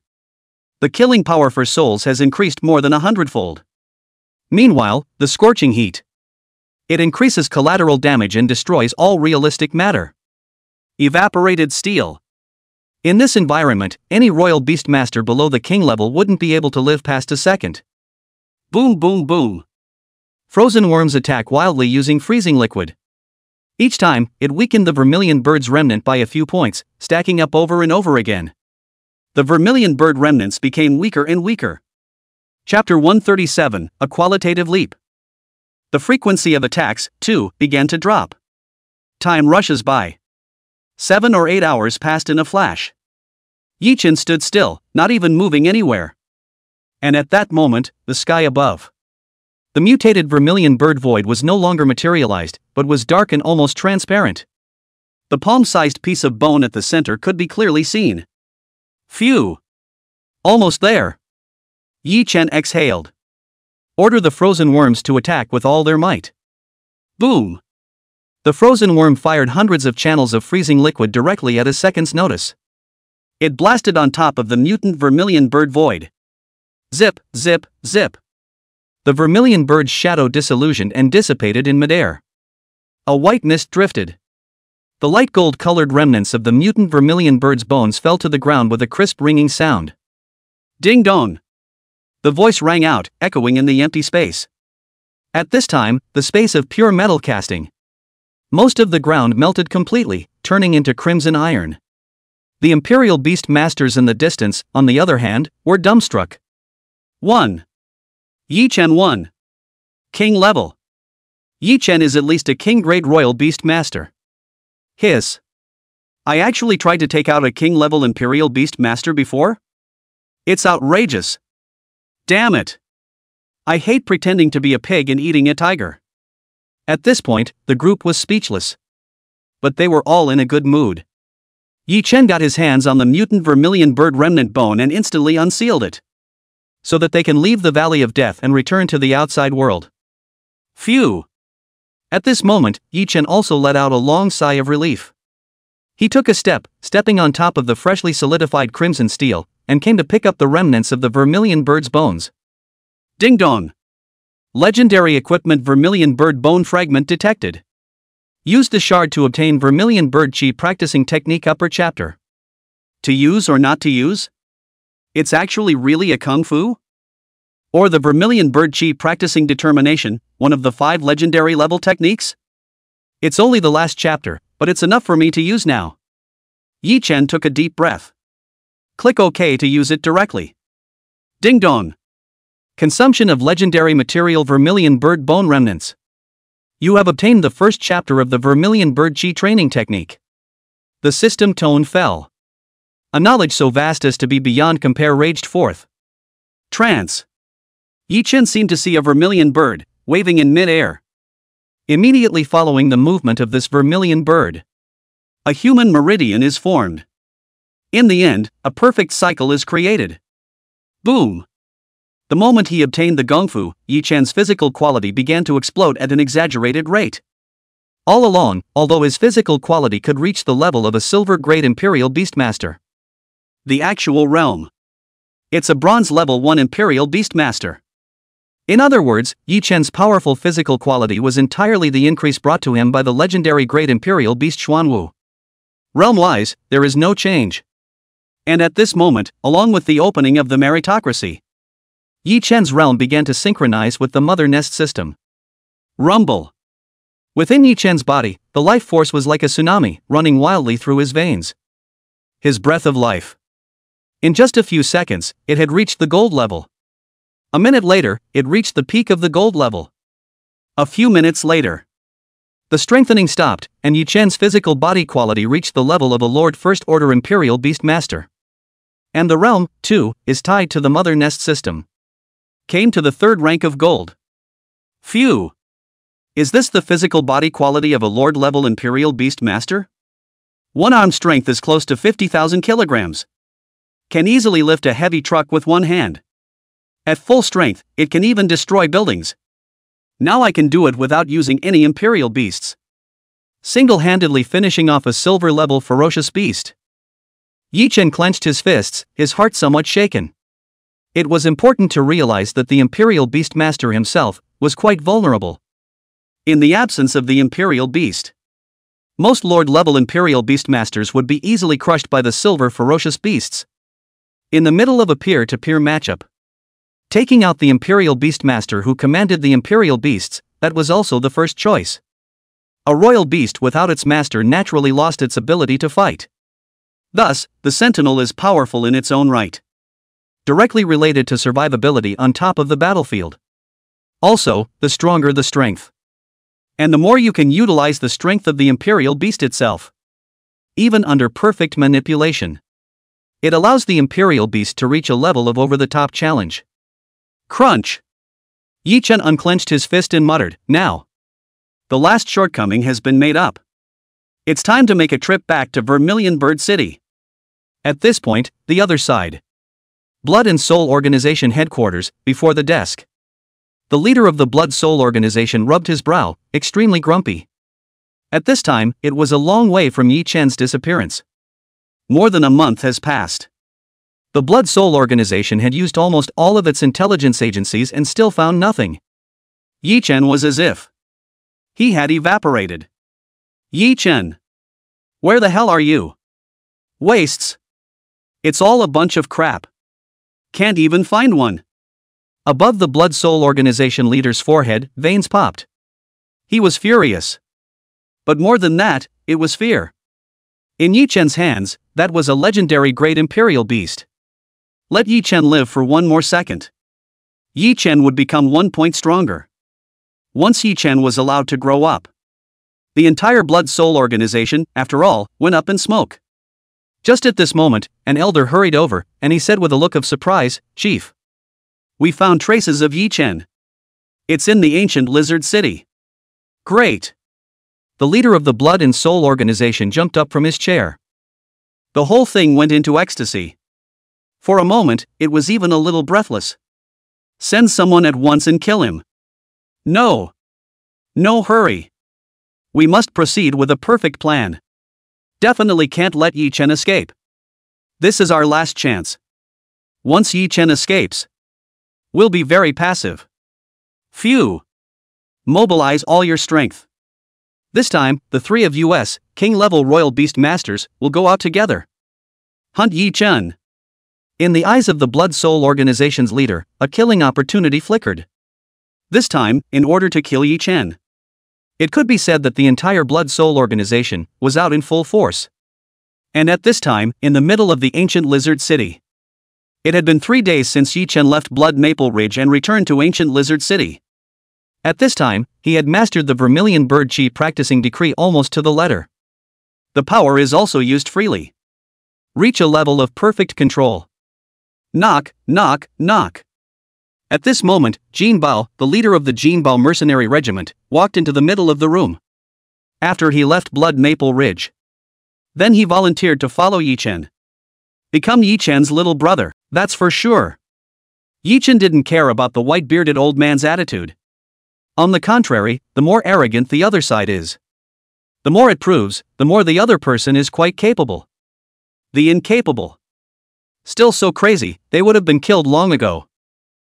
The killing power for souls has increased more than 100-fold. Meanwhile, the scorching heat. It increases collateral damage and destroys all realistic matter. Evaporated steel. In this environment, any royal beastmaster below the king level wouldn't be able to live past a second. Boom boom boom. Frozen worms attack wildly using freezing liquid. Each time, it weakened the vermilion bird's remnant by a few points, stacking up over and over again. The vermilion bird remnants became weaker and weaker. Chapter 137, A Qualitative Leap. The frequency of attacks, too, began to drop. Time rushes by. 7 or 8 hours passed in a flash. Yi Chen stood still, not even moving anywhere. And at that moment, the sky above. The mutated vermilion bird void was no longer materialized, but was dark and almost transparent. The palm-sized piece of bone at the center could be clearly seen. Phew! Almost there. Yi Chen exhaled. Order the frozen worms to attack with all their might. Boom! The frozen worm fired hundreds of channels of freezing liquid directly at a second's notice. It blasted on top of the mutant vermilion bird void. Zip, zip, zip. The vermilion bird's shadow disillusioned and dissipated in midair. A white mist drifted. The light gold-colored remnants of the mutant vermilion bird's bones fell to the ground with a crisp ringing sound. Ding dong! The voice rang out, echoing in the empty space. At this time, the space of pure metal casting. Most of the ground melted completely, turning into crimson iron. The Imperial Beast Masters in the distance, on the other hand, were dumbstruck. 1. Yi Chen won. King level. Yi Chen is at least a king-grade royal beast master. Hiss. I actually tried to take out a king-level Imperial Beast Master before? It's outrageous. Damn it. I hate pretending to be a pig and eating a tiger. At this point, the group was speechless. But they were all in a good mood. Yi Chen got his hands on the mutant vermilion bird remnant bone and instantly unsealed it. So that they can leave the Valley of Death and return to the outside world. Phew. At this moment, Yi Chen also let out a long sigh of relief. He took a step, stepping on top of the freshly solidified crimson steel, and came to pick up the remnants of the vermilion bird's bones. Ding dong! Legendary equipment vermilion bird bone fragment detected. Use the shard to obtain vermilion bird chi practicing technique upper chapter. To use or not to use? It's actually really a kung fu? Or the vermilion bird chi practicing determination, one of the 5 legendary level techniques? It's only the last chapter, but it's enough for me to use now. Yi Chen took a deep breath. Click OK to use it directly. Ding dong! Consumption of legendary material vermilion bird bone remnants. You have obtained the first chapter of the vermilion bird chi training technique. The system tone fell. A knowledge so vast as to be beyond compare raged forth. Trance. Yi Chen seemed to see a vermilion bird, waving in mid-air. Immediately following the movement of this vermilion bird, A human meridian is formed. In the end, a perfect cycle is created. Boom! The moment he obtained the Gongfu, Yi Chen's physical quality began to explode at an exaggerated rate. All along, although his physical quality could reach the level of a silver-grade Imperial Beastmaster. The actual realm. It's a bronze level 1 Imperial Beastmaster. In other words, Yi Chen's powerful physical quality was entirely the increase brought to him by the legendary Great Imperial Beast Xuanwu. Realm-wise, there is no change. And at this moment, along with the opening of the meritocracy, Yi Chen's realm began to synchronize with the Mother Nest system. Rumble. Within Yi Chen's body, the life force was like a tsunami, running wildly through his veins. His breath of life. In just a few seconds, it had reached the gold level. A minute later, it reached the peak of the gold level. A few minutes later, the strengthening stopped, and Yi Chen's physical body quality reached the level of a Lord First Order Imperial Beastmaster. And the realm, too, is tied to the Mother Nest system. Came to the 3rd rank of gold. Phew! Is this the physical body quality of a Lord-level Imperial Beastmaster? One-arm strength is close to 50,000 kilograms. Can easily lift a heavy truck with one hand. At full strength, it can even destroy buildings. Now I can do it without using any Imperial beasts. Single-handedly finishing off a silver-level ferocious beast. Yi Chen clenched his fists, his heart somewhat shaken. It was important to realize that the Imperial Beastmaster himself was quite vulnerable. In the absence of the Imperial Beast, most Lord-level Imperial Beastmasters would be easily crushed by the silver ferocious beasts. In the middle of a peer-to-peer matchup, taking out the Imperial Beastmaster who commanded the Imperial Beasts, that was also the first choice. A royal beast without its master naturally lost its ability to fight. Thus, the Sentinel is powerful in its own right. Directly related to survivability on top of the battlefield. Also, the stronger the strength. And the more you can utilize the strength of the Imperial Beast itself. Even under perfect manipulation, it allows the Imperial Beast to reach a level of over-the-top challenge. Crunch! Yi Chen unclenched his fist and muttered, "Now. The last shortcoming has been made up. It's time to make a trip back to Vermilion Bird City." At this point, the other side. Blood and Soul Organization headquarters, before the desk. The leader of the Blood Soul Organization rubbed his brow, extremely grumpy. At this time, it was a long way from Yi Chen's disappearance. More than a month has passed. The Blood Soul Organization had used almost all of its intelligence agencies and still found nothing. Yi Chen was as if he had evaporated. "Yi Chen! Where the hell are you? Wastes! It's all a bunch of crap. Can't even find one." Above the Blood Soul Organization leader's forehead, veins popped. He was furious. But more than that, it was fear. In Yi Chen's hands, that was a legendary Great Imperial Beast. Let Yi Chen live for one more second. Yi Chen would become 1 point stronger. Once Yi Chen was allowed to grow up, the entire Blood Soul Organization, after all, went up in smoke. Just at this moment, an elder hurried over, and he said with a look of surprise, "Chief, we found traces of Yi Chen. It's in the ancient lizard city." "Great." The leader of the Blood and Soul Organization jumped up from his chair. The whole thing went into ecstasy. For a moment, it was even a little breathless. "Send someone at once and kill him." "No. No hurry. We must proceed with a perfect plan. Definitely can't let Yi Chen escape. This is our last chance. Once Yi Chen escapes, we'll be very passive. Phew. Mobilize all your strength. This time, the 3 of US, King-level Royal Beast Masters, will go out together. Hunt Yi Chen." In the eyes of the Blood Soul Organization's leader, a killing opportunity flickered. This time, in order to kill Yi Chen. It could be said that the entire Blood Soul Organization was out in full force. And at this time, in the middle of the ancient Lizard City. It had been 3 days since Yi Chen left Blood Maple Ridge and returned to ancient Lizard City. At this time, he had mastered the Vermilion Bird Chi practicing decree almost to the letter. The power is also used freely. Reach a level of perfect control. Knock, knock, knock. At this moment, Jin Bao, the leader of the Jin Bao mercenary regiment, walked into the middle of the room. After he left Blood Maple Ridge. Then he volunteered to follow Yi-chen. Become Yi-chen's little brother, that's for sure. Yi-chen didn't care about the white-bearded old man's attitude. On the contrary, the more arrogant the other side is, the more it proves, the more the other person is quite capable. The incapable. Still so crazy, they would have been killed long ago.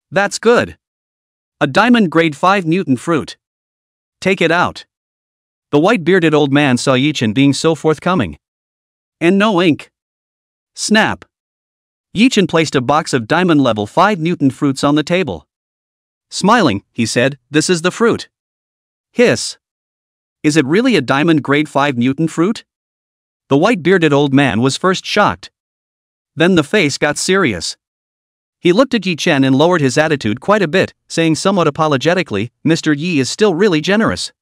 That's good. A diamond grade 5 mutant fruit. Take it out. The white-bearded old man saw Yi-chen being so forthcoming. And no ink. Snap. Yi-chen placed a box of diamond level 5 mutant fruits on the table. Smiling, he said, "This is the fruit." Hiss. Is it really a diamond grade 5 mutant fruit? The white-bearded old man was first shocked. Then the face got serious. He looked at Yi-chen and lowered his attitude quite a bit, saying somewhat apologetically, "Mr. Yi is still really generous.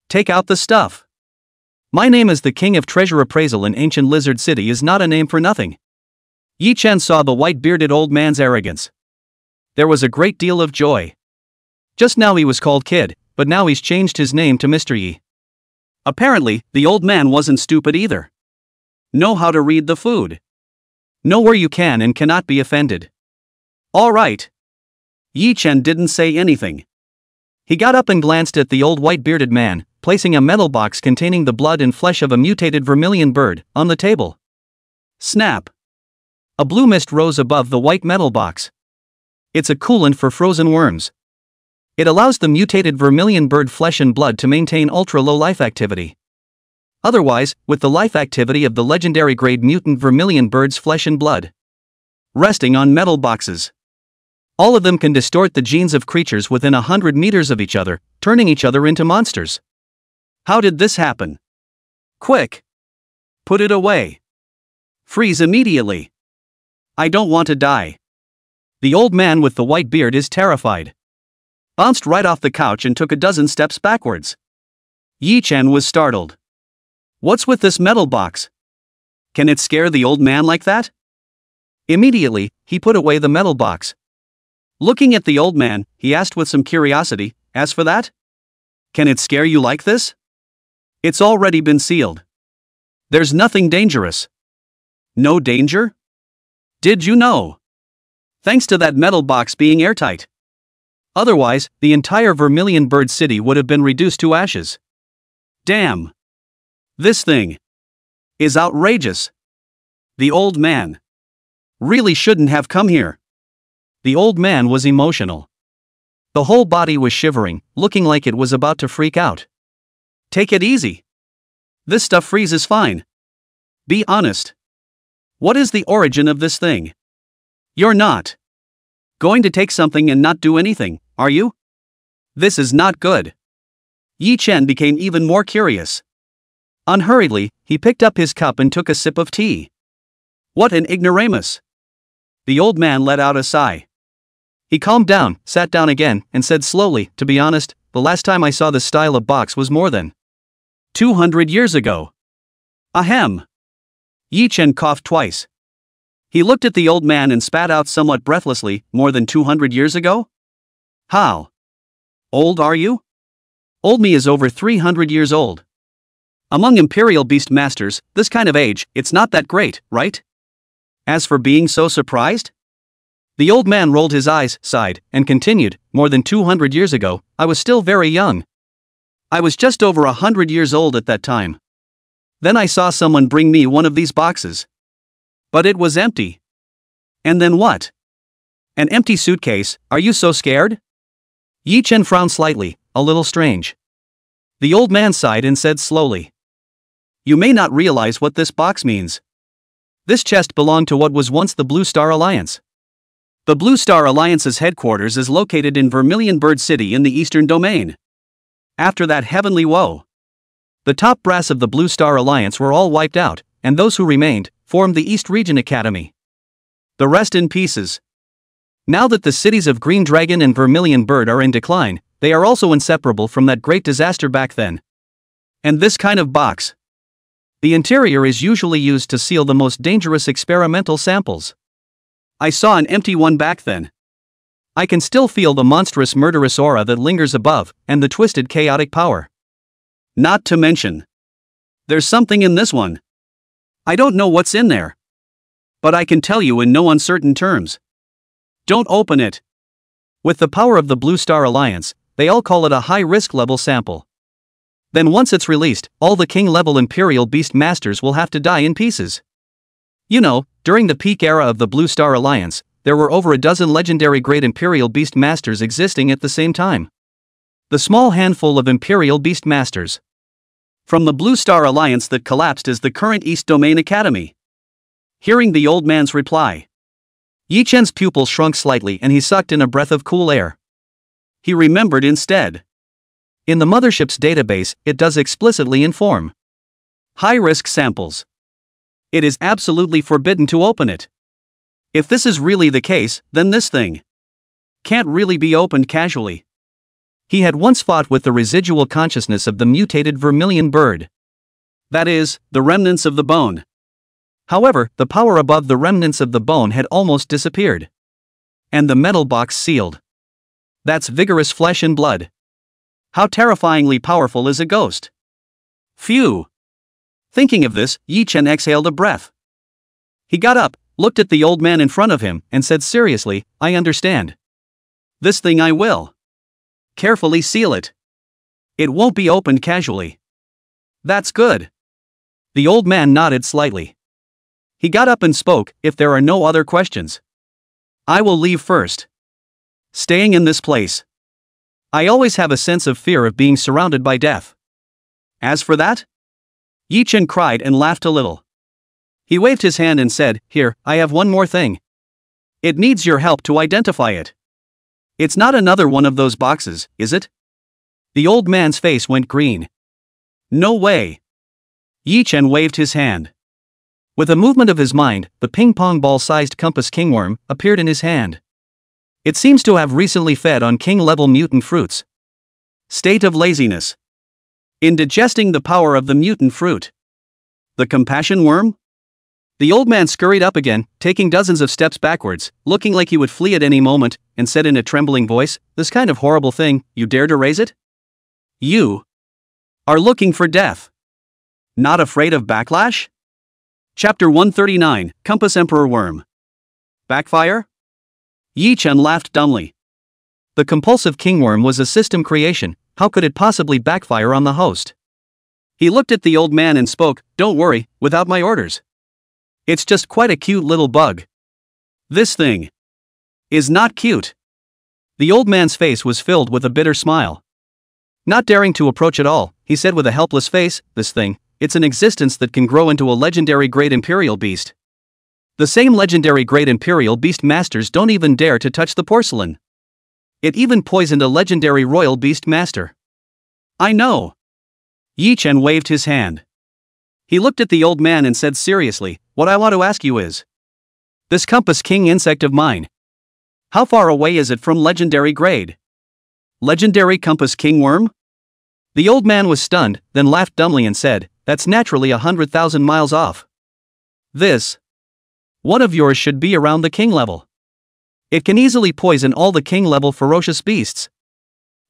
Take out the stuff. My name as the King of Treasure Appraisal in Ancient Lizard City is not a name for nothing." Yi-chen saw the white-bearded old man's arrogance. There was a great deal of joy. Just now he was called Kid, but now he's changed his name to Mr. Yi. Apparently, the old man wasn't stupid either. Know how to read the food. Know where you can and cannot be offended. All right. Yi-chen didn't say anything. He got up and glanced at the old white-bearded man, placing a metal box containing the blood and flesh of a mutated vermilion bird on the table. Snap. A blue mist rose above the white metal box. It's a coolant for frozen worms. It allows the mutated vermilion bird flesh and blood to maintain ultra-low life activity. Otherwise, with the life activity of the legendary grade mutant vermilion bird's flesh and blood resting on metal boxes, all of them can distort the genes of creatures within 100 meters of each other, turning each other into monsters. How did this happen? Quick! Put it away. Freeze immediately. I don't want to die. The old man with the white beard is terrified. Bounced right off the couch and took a dozen steps backwards. Yi-chen was startled. What's with this metal box? Can it scare the old man like that? Immediately, he put away the metal box. Looking at the old man, he asked with some curiosity, "As for that? Can it scare you like this? It's already been sealed. There's nothing dangerous." No danger? Did you know? Thanks to that metal box being airtight. Otherwise, the entire Vermilion Bird City would have been reduced to ashes. Damn. This thing is outrageous. The old man really shouldn't have come here. The old man was emotional. The whole body was shivering, looking like it was about to freak out. Take it easy. This stuff freezes fine. Be honest. What is the origin of this thing? You're not going to take something and not do anything, are you? This is not good. Yi-chen became even more curious. Unhurriedly, he picked up his cup and took a sip of tea. What an ignoramus. The old man let out a sigh. He calmed down, sat down again, and said slowly, "To be honest, the last time I saw this style of box was more than 200 years ago." Ahem. Yi-chen coughed twice. He looked at the old man and spat out somewhat breathlessly, "More than 200 years ago? How old are you?" "Old me is over 300 years old. Among Imperial Beast Masters, this kind of age, it's not that great, right? As for being so surprised?" The old man rolled his eyes, sighed, and continued, "More than 200 years ago, I was still very young. I was just over 100 years old at that time. Then I saw someone bring me one of these boxes. But it was empty." "And then what?" "An empty suitcase. Are you so scared?" Yi-chen frowned slightly, a little strange. The old man sighed and said slowly, "You may not realize what this box means. This chest belonged to what was once the Blue Star Alliance. The Blue Star Alliance's headquarters is located in Vermilion Bird City in the Eastern Domain. After that heavenly woe, the top brass of the Blue Star Alliance were all wiped out, and those who remained formed the East Region Academy. The rest in pieces. Now that the cities of Green Dragon and Vermilion Bird are in decline, they are also inseparable from that great disaster back then. And this kind of box. The interior is usually used to seal the most dangerous experimental samples. I saw an empty one back then. I can still feel the monstrous murderous aura that lingers above, and the twisted chaotic power. Not to mention, there's something in this one. I don't know what's in there. But I can tell you in no uncertain terms. Don't open it. With the power of the Blue Star Alliance, they all call it a high-risk level sample. Then once it's released, all the king-level Imperial Beast Masters will have to die in pieces. You know, during the peak era of the Blue Star Alliance, there were over a dozen legendary Great Imperial Beast Masters existing at the same time. The small handful of Imperial Beast Masters from the Blue Star Alliance that collapsed is the current East Domain Academy. Hearing the old man's reply, Yi Chen's pupil shrunk slightly and he sucked in a breath of cool air. He remembered instead. In the mothership's database, it does explicitly inform high-risk samples. It is absolutely forbidden to open it. If this is really the case, then this thing can't really be opened casually. He had once fought with the residual consciousness of the mutated vermilion bird. That is, the remnants of the bone. However, the power above the remnants of the bone had almost disappeared. And the metal box sealed. That's vigorous flesh and blood. How terrifyingly powerful is a ghost? Phew! Thinking of this, Yi Chen exhaled a breath. He got up, looked at the old man in front of him, and said seriously, I understand. This thing I will carefully seal it. It won't be opened casually. That's good. The old man nodded slightly. He got up and spoke, if there are no other questions. I will leave first. Staying in this place. I always have a sense of fear of being surrounded by death. As for that? Yi Chen cried and laughed a little. He waved his hand and said, Here, I have one more thing. It needs your help to identify it. It's not another one of those boxes, is it? The old man's face went green. No way. Yi Chen waved his hand. With a movement of his mind, the ping-pong ball-sized compass kingworm appeared in his hand. It seems to have recently fed on king-level mutant fruits. State of laziness. In digesting the power of the mutant fruit. The compassion worm? The old man scurried up again, taking dozens of steps backwards, looking like he would flee at any moment, and said in a trembling voice, This kind of horrible thing, you dare to raise it? You are looking for death. Not afraid of backlash? Chapter 139, Compass Emperor Worm. Backfire? Yi Chen laughed dumbly. The compulsive kingworm was a system creation, how could it possibly backfire on the host? He looked at the old man and spoke, Don't worry, without my orders. It's just quite a cute little bug. This thing is not cute. The old man's face was filled with a bitter smile. Not daring to approach at all, he said with a helpless face, This thing, it's an existence that can grow into a legendary Great Imperial Beast. The same legendary Great Imperial Beast Masters don't even dare to touch the porcelain. It even poisoned a legendary Royal Beast Master. I know. Yi Chen waved his hand. He looked at the old man and said seriously, What I want to ask you is, this Compass King insect of mine, how far away is it from legendary grade? Legendary Compass King worm? The old man was stunned, then laughed dumbly and said, That's naturally 100,000 miles off. This one of yours should be around the king level. It can easily poison all the king level ferocious beasts.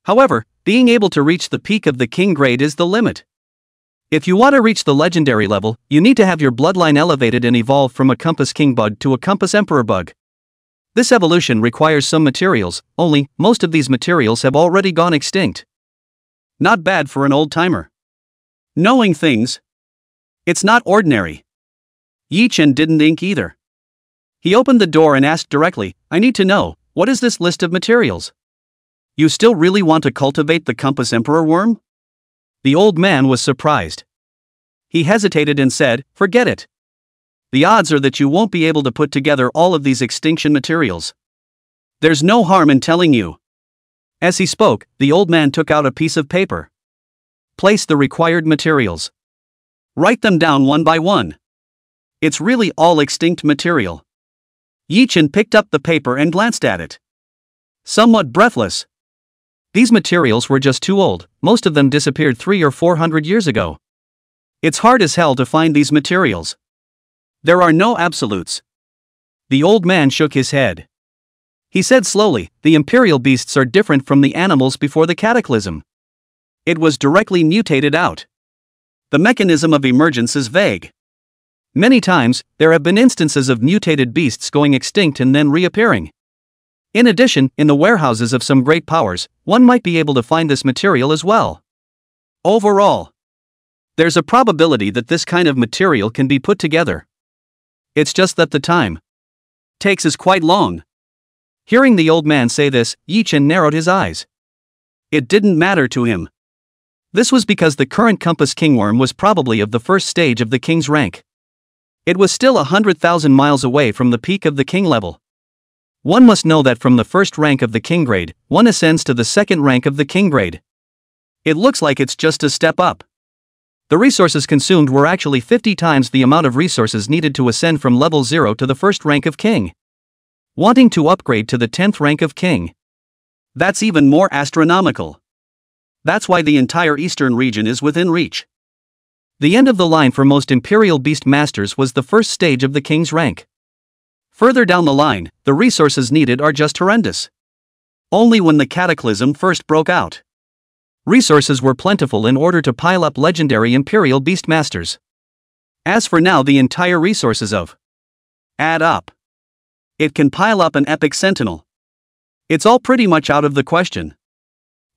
However, being able to reach the peak of the king grade is the limit. If you want to reach the legendary level, you need to have your bloodline elevated and evolve from a Compass King bug to a Compass Emperor bug. This evolution requires some materials, only, most of these materials have already gone extinct. Not bad for an old-timer. Knowing things. It's not ordinary. Yi Chen didn't ink either. He opened the door and asked directly, I need to know, what is this list of materials? You still really want to cultivate the Compass Emperor worm? The old man was surprised. He hesitated and said, Forget it. The odds are that you won't be able to put together all of these extinction materials. There's no harm in telling you. As he spoke, the old man took out a piece of paper. Place the required materials. Write them down one by one. It's really all extinct material. Yi Chen picked up the paper and glanced at it. Somewhat breathless. These materials were just too old, most of them disappeared 300 or 400 years ago. It's hard as hell to find these materials. There are no absolutes. The old man shook his head. He said slowly, the imperial beasts are different from the animals before the cataclysm. It was directly mutated out. The mechanism of emergence is vague. Many times, there have been instances of mutated beasts going extinct and then reappearing. In addition, in the warehouses of some great powers, one might be able to find this material as well. Overall, there's a probability that this kind of material can be put together. It's just that the time takes is quite long. Hearing the old man say this, Yi Chen narrowed his eyes. It didn't matter to him. This was because the current compass kingworm was probably of the first stage of the king's rank. It was still 100,000 miles away from the peak of the king level. One must know that from the first rank of the king grade, one ascends to the second rank of the king grade. It looks like it's just a step up. The resources consumed were actually 50 times the amount of resources needed to ascend from level 0 to the first rank of king. Wanting to upgrade to the 10th rank of king. That's even more astronomical. That's why the entire eastern region is within reach. The end of the line for most Imperial Beast Masters was the first stage of the king's rank. Further down the line, the resources needed are just horrendous. Only when the cataclysm first broke out, resources were plentiful in order to pile up legendary Imperial Beast Masters. As for now, the entire resources of add up. It can pile up an epic sentinel. It's all pretty much out of the question.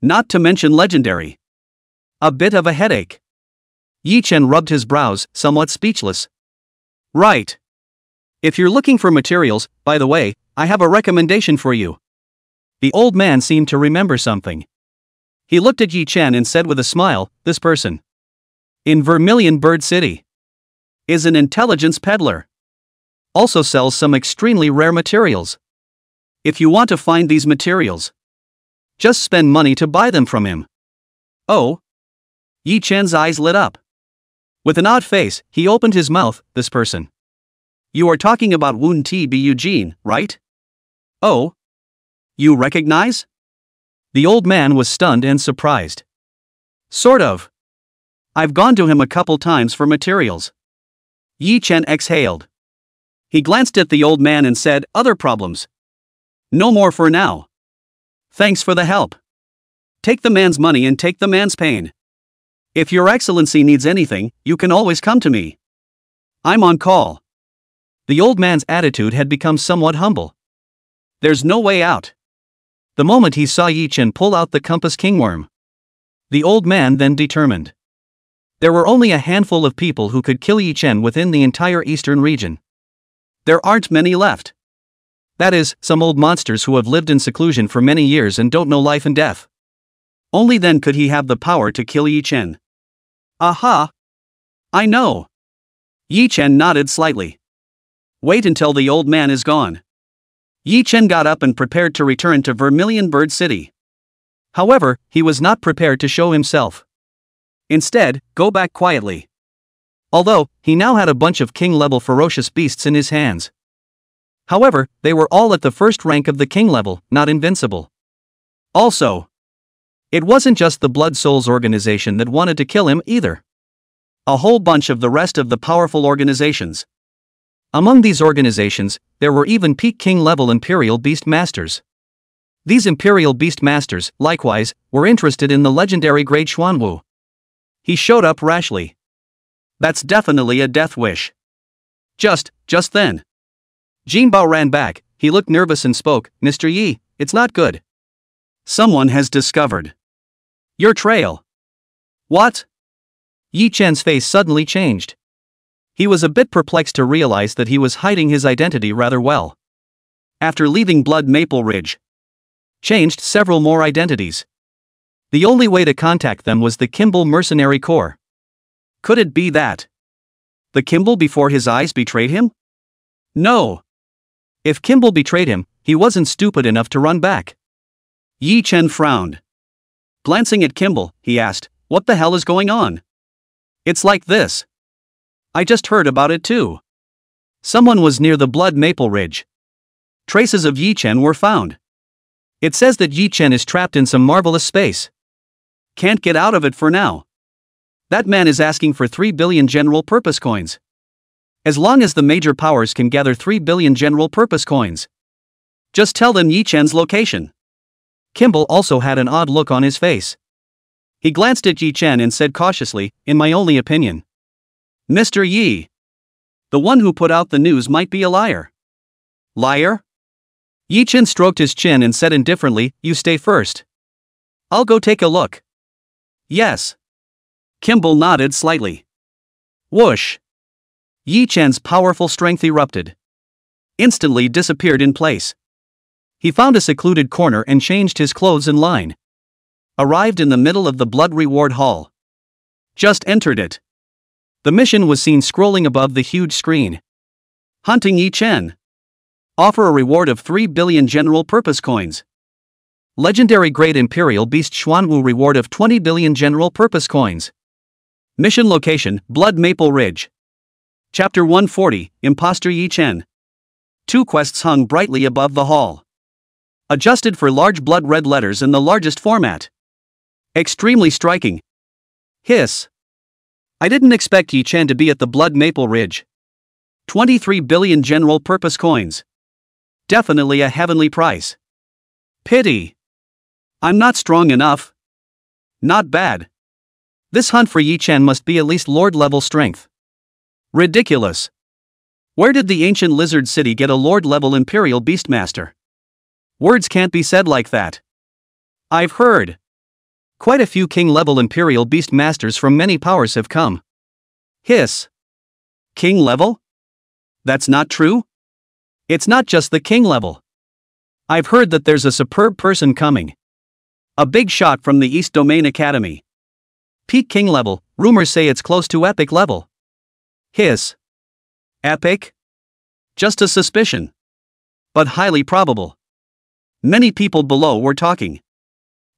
Not to mention legendary. A bit of a headache. Yi Chen rubbed his brows, somewhat speechless. Right. If you're looking for materials, by the way, I have a recommendation for you. The old man seemed to remember something. He looked at Yi Chen and said with a smile, this person in Vermilion Bird City is an intelligence peddler. Also sells some extremely rare materials. If you want to find these materials, just spend money to buy them from him. Oh? Yi Chen's eyes lit up. With an odd face, he opened his mouth, this person. You are talking about Woon T.B. Eugene, right? Oh? You recognize? The old man was stunned and surprised. Sort of. I've gone to him a couple times for materials. Yi Chen exhaled. He glanced at the old man and said, other problems? No more for now. Thanks for the help. Take the man's money and take the man's pain. If your excellency needs anything, you can always come to me. I'm on call. The old man's attitude had become somewhat humble. There's no way out. The moment he saw Yi Chen pull out the compass kingworm, the old man then determined. There were only a handful of people who could kill Yi Chen within the entire eastern region. There aren't many left. That is, some old monsters who have lived in seclusion for many years and don't know life and death. Only then could he have the power to kill Yi Chen. Aha! I know. Yi Chen nodded slightly. Wait until the old man is gone. Yi Chen got up and prepared to return to Vermilion Bird City. However, he was not prepared to show himself. Instead, go back quietly. Although, he now had a bunch of king-level ferocious beasts in his hands. However, they were all at the first rank of the king level, not invincible. Also, it wasn't just the Blood Souls organization that wanted to kill him either. A whole bunch of the rest of the powerful organizations. Among these organizations, there were even peak king-level Imperial Beast Masters. These Imperial Beast Masters, likewise, were interested in the legendary Great Xuanwu. He showed up rashly. That's definitely a death wish. Just then. Jinbao ran back, he looked nervous and spoke, Mr. Yi, it's not good. Someone has discovered your trail. What? Yi Chen's face suddenly changed. He was a bit perplexed to realize that he was hiding his identity rather well. After leaving Blood Maple Ridge, changed several more identities. The only way to contact them was the Kimball Mercenary Corps. Could it be that the Kimball before his eyes betrayed him? No. If Kimball betrayed him, he wasn't stupid enough to run back. Yi Chen frowned. Glancing at Kimball, he asked, what the hell is going on? It's like this. I just heard about it too. Someone was near the Blood Maple Ridge. Traces of Yi Chen were found. It says that Yi Chen is trapped in some marvelous space. Can't get out of it for now. That man is asking for 3 billion general purpose coins. As long as the major powers can gather 3 billion general purpose coins, just tell them Yi Chen's location. Kimball also had an odd look on his face. He glanced at Yi Chen and said cautiously, in my only opinion. Mr. Yi. The one who put out the news might be a liar. Liar? Yi Chen stroked his chin and said indifferently, "You stay first. I'll go take a look." "Yes." Kimball nodded slightly. Whoosh! Yi Chen's powerful strength erupted. Instantly disappeared in place. He found a secluded corner and changed his clothes in line. Arrived in the middle of the Blood Reward Hall. Just entered it. The mission was seen scrolling above the huge screen. Hunting Yi Chen. Offer a reward of 3 billion general purpose coins. Legendary Great Imperial Beast Xuanwu reward of 20 billion general purpose coins. Mission location, Blood Maple Ridge. Chapter 140, Imposter Yi Chen. 2 quests hung brightly above the hall. Adjusted for large blood red letters in the largest format. Extremely striking. Hiss. I didn't expect Yi Chen to be at the Blood Maple Ridge. 23 billion general purpose coins. Definitely a heavenly price. Pity. I'm not strong enough. Not bad. This hunt for Yi Chen must be at least Lord level strength. Ridiculous. Where did the ancient lizard city get a Lord level Imperial Beastmaster? Words can't be said like that. I've heard. Quite a few King level Imperial Beastmasters from many powers have come. Hiss. King level? That's not true? It's not just the King level. I've heard that there's a superb person coming. A big shot from the East Domain Academy. Peak King level, rumors say it's close to epic level. Hiss. Epic? Just a suspicion. But highly probable. Many people below were talking.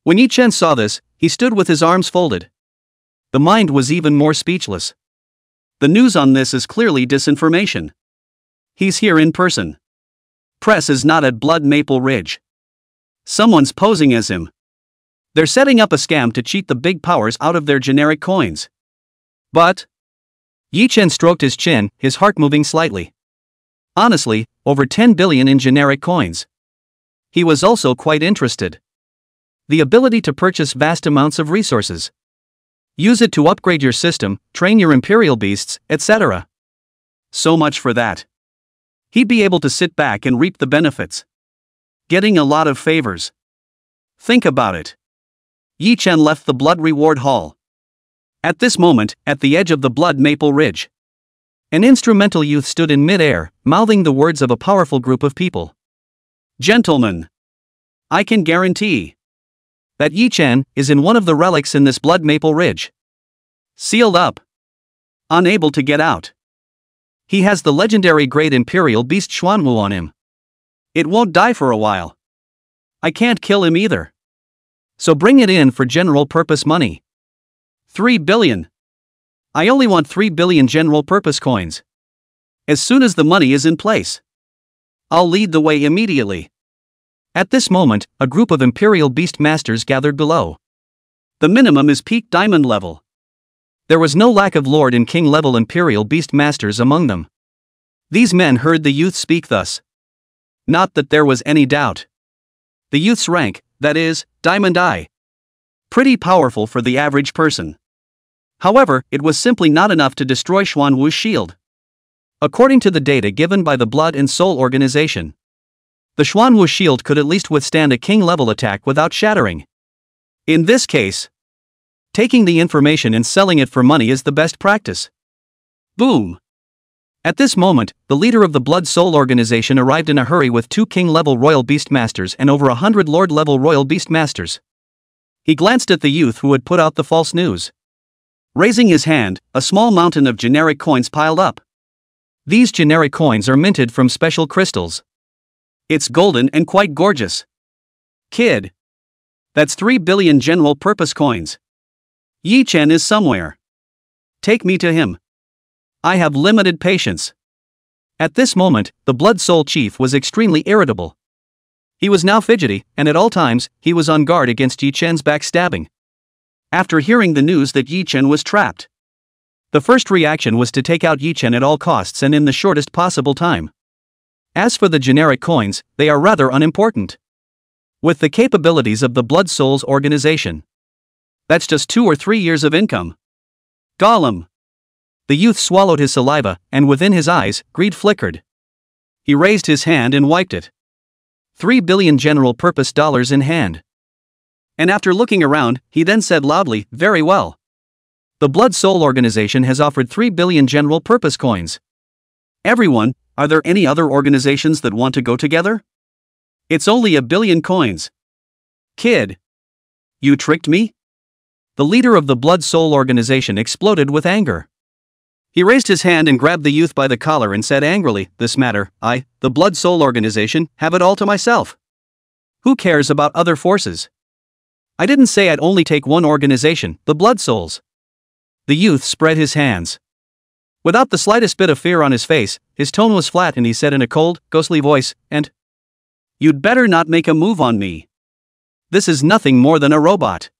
When Yi Chen saw this, he stood with his arms folded. The mind was even more speechless. The news on this is clearly disinformation. He's here in person. Press is not at Blood Maple Ridge. Someone's posing as him. They're setting up a scam to cheat the big powers out of their generic coins. But Yi Chen stroked his chin, his heart moving slightly. Honestly, over 10 billion in generic coins. He was also quite interested. The ability to purchase vast amounts of resources. Use it to upgrade your system, train your Imperial beasts, etc. So much for that. He'd be able to sit back and reap the benefits. Getting a lot of favors. Think about it. Yi Chen left the Blood Reward Hall. At this moment, at the edge of the Blood Maple Ridge, an instrumental youth stood in mid-air, mouthing the words of a powerful group of people. Gentlemen, I can guarantee that Yi Chen is in one of the relics in this Blood Maple Ridge. Sealed up. Unable to get out. He has the legendary Great Imperial Beast Xuanwu on him. It won't die for a while. I can't kill him either. So bring it in for general purpose money. 3 billion. I only want 3 billion general purpose coins. As soon as the money is in place, I'll lead the way immediately. At this moment, a group of Imperial Beast Masters gathered below. The minimum is peak diamond level. There was no lack of Lord and King level Imperial Beast Masters among them. These men heard the youth speak thus. Not that there was any doubt. The youth's rank, that is, Diamond I. Pretty powerful for the average person. However, it was simply not enough to destroy Xuanwu's shield. According to the data given by the Blood and Soul organization, the Xuanwu shield could at least withstand a king-level attack without shattering. In this case, taking the information and selling it for money is the best practice. Boom! At this moment, the leader of the Blood Soul organization arrived in a hurry with 2 king-level Royal Beastmasters and over 100 Lord-level Royal Beastmasters. He glanced at the youth who had put out the false news. Raising his hand, a small mountain of generic coins piled up. These generic coins are minted from special crystals. It's golden and quite gorgeous. Kid. That's 3 billion general purpose coins. Yi Chen is somewhere. Take me to him. I have limited patience. At this moment, the Blood Soul Chief was extremely irritable. He was now fidgety, and at all times, he was on guard against Yi Chen's backstabbing. After hearing the news that Yi Chen was trapped, the first reaction was to take out Yi Chen at all costs and in the shortest possible time. As for the generic coins, they are rather unimportant. With the capabilities of the Blood Souls organization, that's just 2 or 3 years of income. Gollum. The youth swallowed his saliva, and within his eyes, greed flickered. He raised his hand and wiped it. 3 billion general purpose dollars in hand. And after looking around, he then said loudly, "Very well. The Blood Soul organization has offered 3 billion general purpose coins. Everyone, are there any other organizations that want to go together? It's only 1 billion coins. Kid. You tricked me?" The leader of the Blood Soul organization exploded with anger. He raised his hand and grabbed the youth by the collar and said angrily, "This matter, I, the Blood Soul organization, have it all to myself. Who cares about other forces? I didn't say I'd only take one organization, the Blood Souls." The youth spread his hands. Without the slightest bit of fear on his face, his tone was flat and he said in a cold, ghostly voice, "And you'd better not make a move on me. This is nothing more than a robot.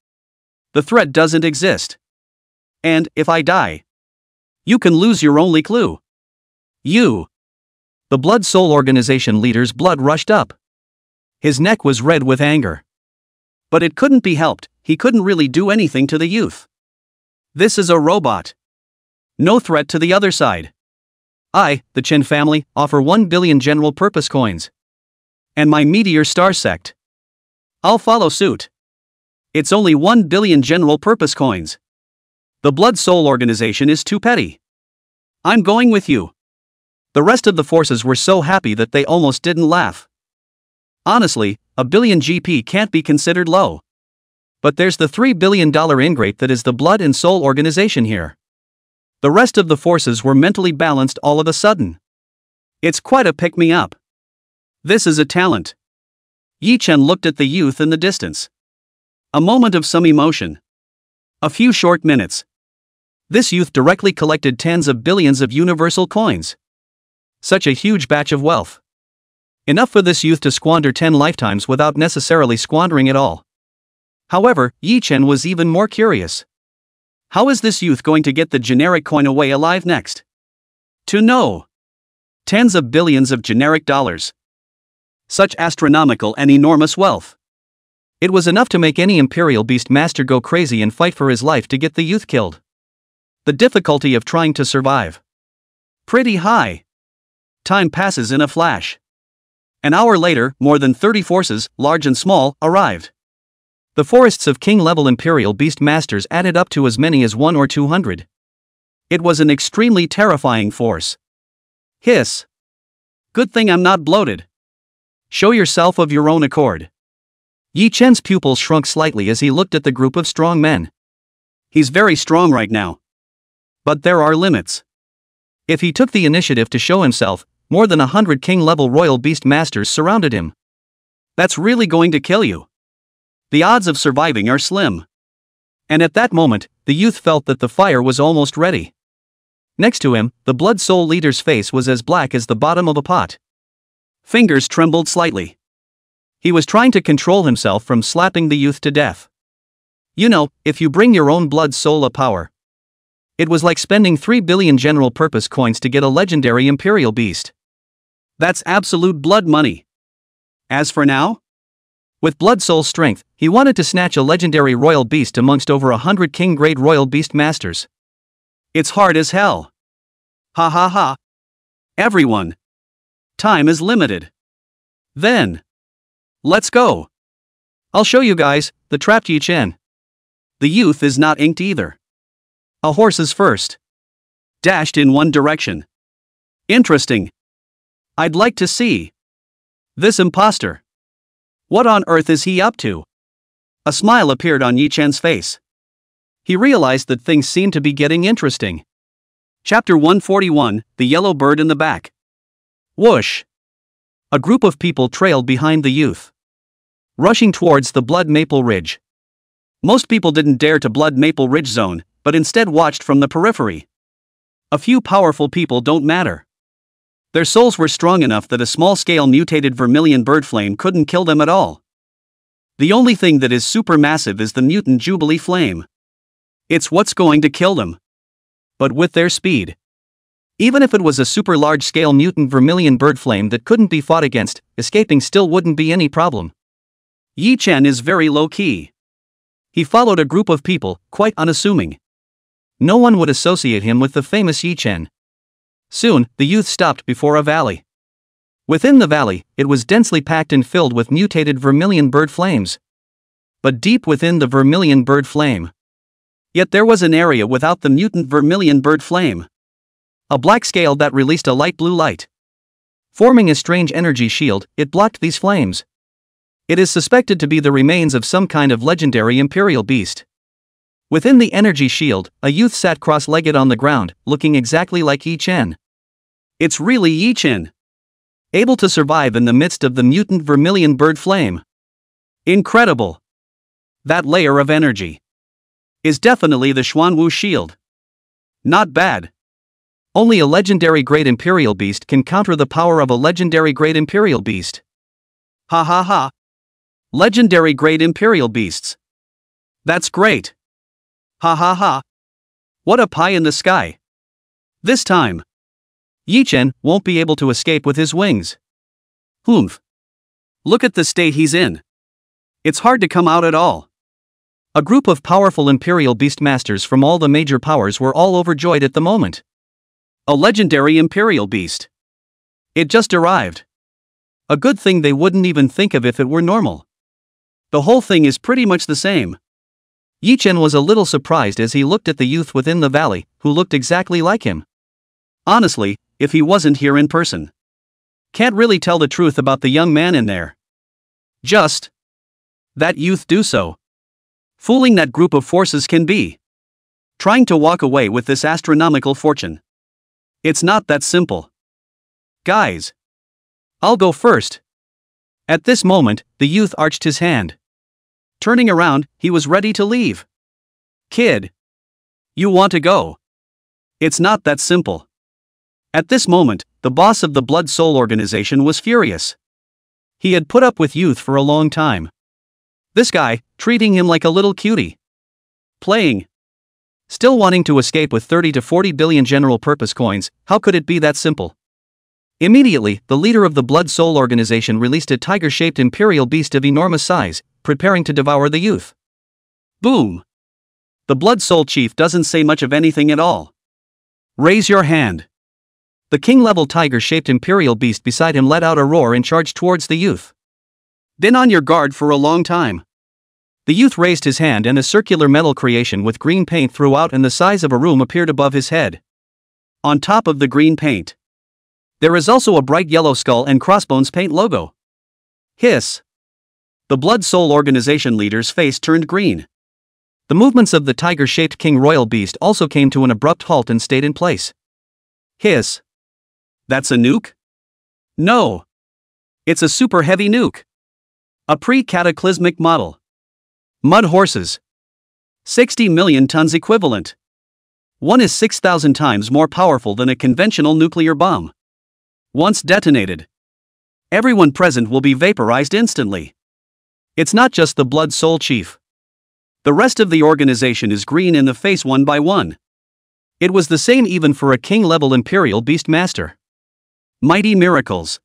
The threat doesn't exist. And, if I die, you can lose your only clue. You." The Blood Soul organization leader's blood rushed up. His neck was red with anger. But it couldn't be helped, he couldn't really do anything to the youth. This is a robot. No threat to the other side. I, the Chen family, offer 1 billion general purpose coins. And my Meteor Star sect. I'll follow suit. It's only 1 billion general purpose coins. The Blood Soul organization is too petty. I'm going with you. The rest of the forces were so happy that they almost didn't laugh. Honestly, 1 billion GP can't be considered low. But there's the $3 billion ingrate that is the Blood and Soul organization here. The rest of the forces were mentally balanced all of a sudden. It's quite a pick-me-up. This is a talent. Yi Chen looked at the youth in the distance. A moment of some emotion. A few short minutes. This youth directly collected tens of billions of universal coins. Such a huge batch of wealth. Enough for this youth to squander 10 lifetimes without necessarily squandering it all. However, Yi Chen was even more curious. How is this youth going to get the generic coin away alive next? To know. Tens of billions of generic dollars. Such astronomical and enormous wealth. It was enough to make any Imperial Beast Master go crazy and fight for his life to get the youth killed. The difficulty of trying to survive. Pretty high. Time passes in a flash. An hour later, more than 30 forces, large and small, arrived. The forests of king-level Imperial Beast Masters added up to as many as 100 or 200. It was an extremely terrifying force. Hiss. Good thing I'm not bloated. Show yourself of your own accord. Yi Chen's pupils shrunk slightly as he looked at the group of strong men. He's very strong right now. But there are limits. If he took the initiative to show himself, more than 100 king-level Royal Beast Masters surrounded him. That's really going to kill you. The odds of surviving are slim. And at that moment, the youth felt that the fire was almost ready. Next to him, the Blood Soul leader's face was as black as the bottom of a pot. Fingers trembled slightly. He was trying to control himself from slapping the youth to death. You know, if you bring your own Blood Soul a power. It was like spending 3 billion general purpose coins to get a legendary Imperial Beast. That's absolute blood money. As for now? With Blood Soul strength, he wanted to snatch a legendary Royal Beast amongst over 100 King-grade Royal Beast Masters. It's hard as hell. Ha ha ha. Everyone. Time is limited. Then. Let's go. I'll show you guys, the trapped Yi Chen. The youth is not inked either. A horse is first. Dashed in one direction. Interesting. I'd like to see. This imposter. What on earth is he up to? A smile appeared on Yi Chen's face. He realized that things seemed to be getting interesting. Chapter 141, The Yellow Bird in the Back. Whoosh. A group of people trailed behind the youth, rushing towards the Blood Maple Ridge. Most people didn't dare to Blood Maple Ridge zone, but instead watched from the periphery. A few powerful people don't matter. Their souls were strong enough that a small-scale mutated vermilion bird flame couldn't kill them at all. The only thing that is supermassive is the mutant Jubilee flame. It's what's going to kill them. But with their speed. Even if it was a super large-scale mutant vermilion bird flame that couldn't be fought against, escaping still wouldn't be any problem. Yi Chen is very low-key. He followed a group of people, quite unassuming. no one would associate him with the famous Yi Chen. Soon, the youth stopped before a valley. Within the valley, it was densely packed and filled with mutated vermilion bird flames. But deep within the vermilion bird flame, yet there was an area without the mutant vermilion bird flame. A black scale that released a light blue light. Forming a strange energy shield, it blocked these flames. It is suspected to be the remains of some kind of legendary imperial beast. Within the energy shield, a youth sat cross-legged on the ground, looking exactly like Yi Chen. It's really Yi Chen. Able to survive in the midst of the mutant vermilion bird flame. Incredible. That layer of energy is definitely the Xuanwu shield. Not bad. Only a legendary great imperial beast can counter the power of a legendary great imperial beast. Ha ha ha. Legendary great imperial beasts. That's great. Ha ha ha. What a pie in the sky. This time, Yi Chen won't be able to escape with his wings. Humph. Look at the state he's in. It's hard to come out at all. A group of powerful imperial beast masters from all the major powers were all overjoyed at the moment. A legendary imperial beast. It just arrived. A good thing they wouldn't even think of if it were normal. The whole thing is pretty much the same. Yi Chen was a little surprised as he looked at the youth within the valley, who looked exactly like him. Honestly, if he wasn't here in person, can't really tell the truth about the young man in there. Just that youth do so. Fooling that group of forces can be. Trying to walk away with this astronomical fortune. It's not that simple. Guys, I'll go first. At this moment, the youth arched his hand. Turning around, he was ready to leave. Kid, you want to go? It's not that simple. At this moment, the boss of the Blood Soul organization was furious. He had put up with youth for a long time. This guy, treating him like a little cutie. Playing. Still wanting to escape with 30 to 40 billion general purpose coins, how could it be that simple? Immediately, the leader of the Blood Soul organization released a tiger-shaped imperial beast of enormous size, preparing to devour the youth. Boom! The Blood Soul chief doesn't say much of anything at all. Raise your hand. The king-level tiger-shaped imperial beast beside him let out a roar and charged towards the youth. Been on your guard for a long time. The youth raised his hand and a circular metal creation with green paint throughout and the size of a room appeared above his head. On top of the green paint, there is also a bright yellow skull and crossbones paint logo. Hiss. The Blood Soul organization leader's face turned green. The movements of the tiger-shaped king royal beast also came to an abrupt halt and stayed in place. Hiss. That's a nuke? No. It's a super heavy nuke. A pre-cataclysmic model. Mud horses. 60 million tons equivalent. One is 6,000 times more powerful than a conventional nuclear bomb. Once detonated, everyone present will be vaporized instantly. It's not just the Blood Soul chief. The rest of the organization is green in the face one by one. It was the same even for a king-level imperial beast master. Mighty miracles.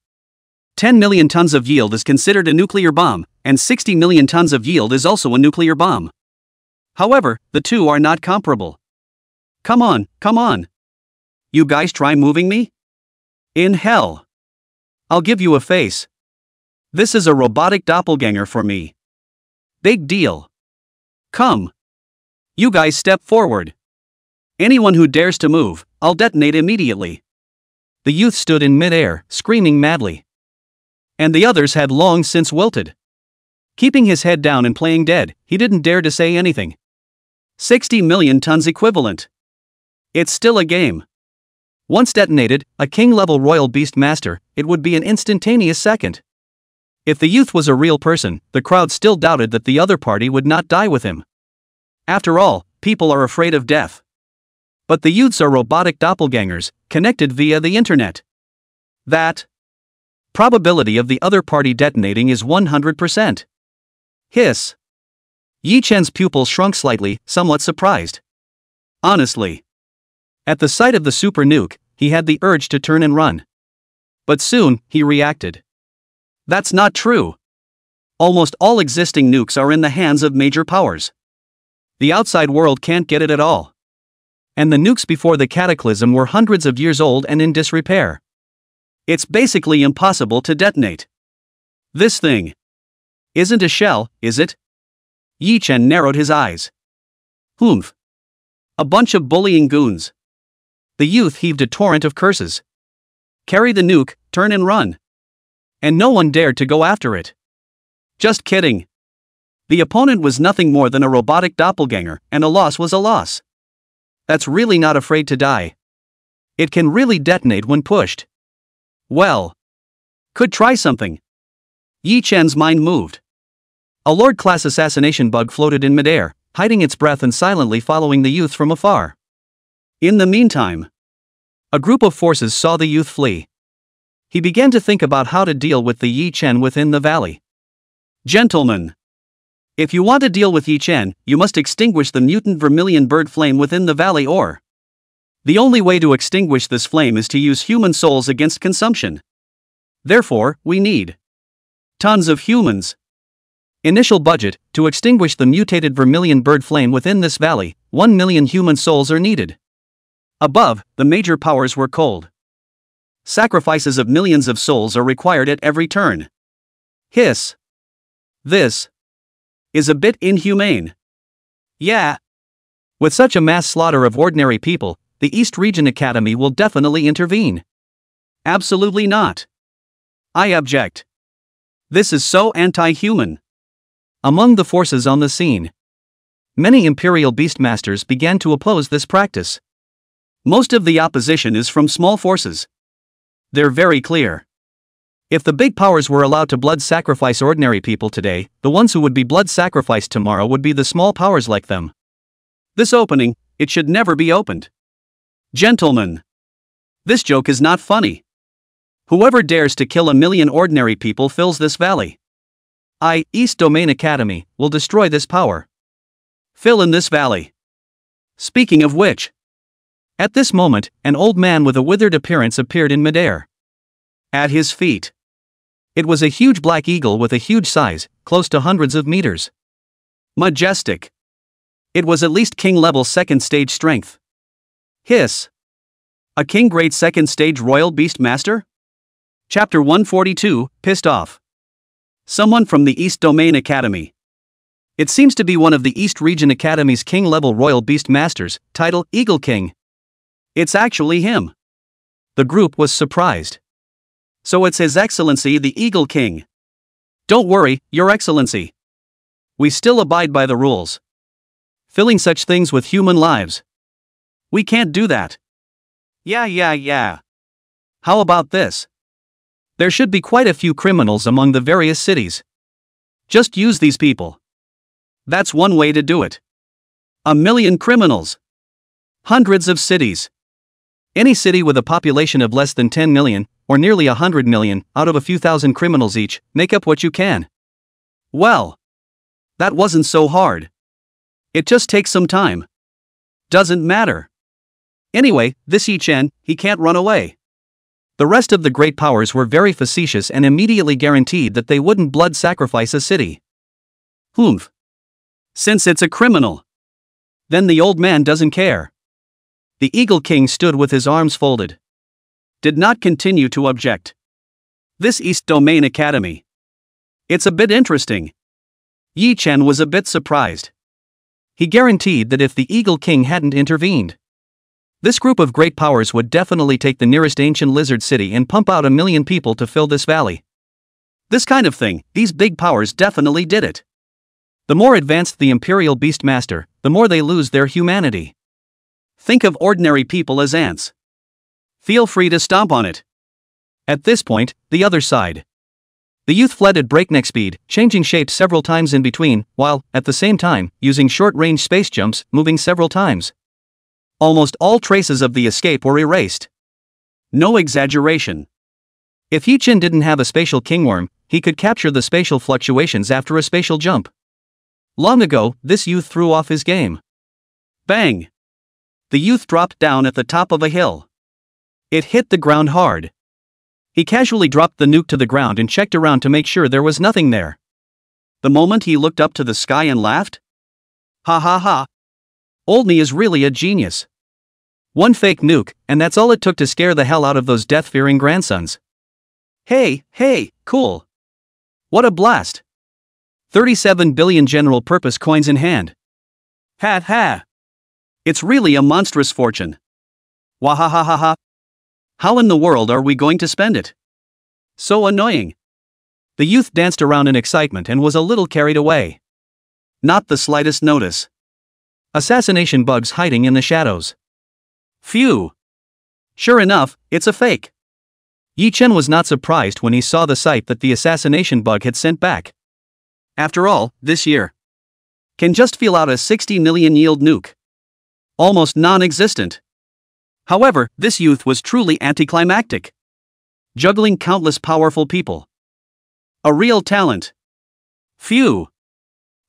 10 million tons of yield is considered a nuclear bomb, and 60 million tons of yield is also a nuclear bomb. However, the two are not comparable. Come on, come on. You guys try moving me? In hell. I'll give you a face. This is a robotic doppelganger for me. Big deal. Come. You guys step forward. Anyone who dares to move, I'll detonate immediately. The youth stood in mid-air, screaming madly. And the others had long since wilted. Keeping his head down and playing dead, he didn't dare to say anything. 60 million tons equivalent. It's still a game. Once detonated, a king-level royal beast master, it would be an instantaneous second. If the youth was a real person, the crowd still doubted that the other party would not die with him. After all, people are afraid of death. But the youths are robotic doppelgangers, connected via the internet. That probability of the other party detonating is 100%. Hiss. Yi Chen's pupil shrunk slightly, somewhat surprised. Honestly. At the sight of the super nuke, he had the urge to turn and run. But soon, he reacted. That's not true. Almost all existing nukes are in the hands of major powers. The outside world can't get it at all. And the nukes before the cataclysm were hundreds of years old and in disrepair. It's basically impossible to detonate. This thing isn't a shell, is it? Yi Chen narrowed his eyes. Humph. A bunch of bullying goons. The youth heaved a torrent of curses. Carry the nuke, turn and run. And no one dared to go after it. Just kidding. The opponent was nothing more than a robotic doppelganger, and a loss was a loss. That's really not afraid to die. It can really detonate when pushed. Well, could try something. Yi Chen's mind moved. A Lord-class assassination bug floated in midair, hiding its breath and silently following the youth from afar. In the meantime, a group of forces saw the youth flee. He began to think about how to deal with the Yi Chen within the valley. Gentlemen, if you want to deal with Yi Chen, you must extinguish the mutant vermilion bird flame within the valley, or the only way to extinguish this flame is to use human souls against consumption. Therefore, we need tons of humans. Initial budget: to extinguish the mutated vermilion bird flame within this valley, 1 million human souls are needed. Above, the major powers were cold. Sacrifices of millions of souls are required at every turn. Hiss. This is a bit inhumane. Yeah. With such a mass slaughter of ordinary people, the East Region Academy will definitely intervene. Absolutely not. I object. This is so anti-human. Among the forces on the scene, many Imperial Beastmasters began to oppose this practice. Most of the opposition is from small forces. They're very clear. If the big powers were allowed to blood sacrifice ordinary people today, the ones who would be blood sacrificed tomorrow would be the small powers like them. This opening, it should never be opened. Gentlemen, this joke is not funny. Whoever dares to kill 1 million ordinary people fills this valley. East Domain Academy, will destroy this power. Fill in this valley. Speaking of which, at this moment, an old man with a withered appearance appeared in midair. At his feet, it was a huge black eagle with a huge size, close to hundreds of meters. Majestic. It was at least king level 2nd stage strength. Hiss. A king grade 2nd stage royal beastmaster? Chapter 142, Pissed Off. Someone from the East Domain Academy. It seems to be one of the East Region Academy's king level royal beastmasters, title Eagle King. It's actually him. The group was surprised. So it's His Excellency the Eagle King. Don't worry, Your Excellency. We still abide by the rules. Filling such things with human lives. We can't do that. Yeah. How about this? There should be quite a few criminals among the various cities. Just use these people. That's one way to do it. 1 million criminals. Hundreds of cities. Any city with a population of less than 10 million, or nearly 100 million, out of a few thousand criminals each, make up what you can. Well, that wasn't so hard. It just takes some time. Doesn't matter. Anyway, this Yi Chen, he can't run away. The rest of the great powers were very facetious and immediately guaranteed that they wouldn't blood sacrifice a city. Humph. Since it's a criminal, then the old man doesn't care. The Eagle King stood with his arms folded. Did not continue to object. This East Domain Academy. It's a bit interesting. Yi Chen was a bit surprised. He guaranteed that if the Eagle King hadn't intervened, this group of great powers would definitely take the nearest ancient lizard city and pump out 1 million people to fill this valley. This kind of thing, these big powers definitely did it. The more advanced the Imperial Beastmaster, the more they lose their humanity. Think of ordinary people as ants. Feel free to stomp on it. At this point, the other side. The youth fled at breakneck speed, changing shape several times in between, while, at the same time, using short-range space jumps, moving several times. Almost all traces of the escape were erased. No exaggeration. If Yi Chen didn't have a spatial kingworm, he could capture the spatial fluctuations after a spatial jump. Long ago, this youth threw off his game. Bang! The youth dropped down at the top of a hill. It hit the ground hard. He casually dropped the nuke to the ground and checked around to make sure there was nothing there. The moment he looked up to the sky and laughed? Ha ha ha! Old me is really a genius. One fake nuke, and that's all it took to scare the hell out of those death-fearing grandsons. Hey, cool. What a blast. 37 billion general-purpose coins in hand. Ha. It's really a monstrous fortune. Wahahaha. How in the world are we going to spend it? So annoying. The youth danced around in excitement and was a little carried away. Not the slightest notice. Assassination bugs hiding in the shadows. Phew. Sure enough, it's a fake. Yi Chen was not surprised when he saw the site that the assassination bug had sent back. After all, this year can just feel out a 60 million yield nuke. Almost non-existent. However, this youth was truly anticlimactic. Juggling countless powerful people. A real talent. Phew.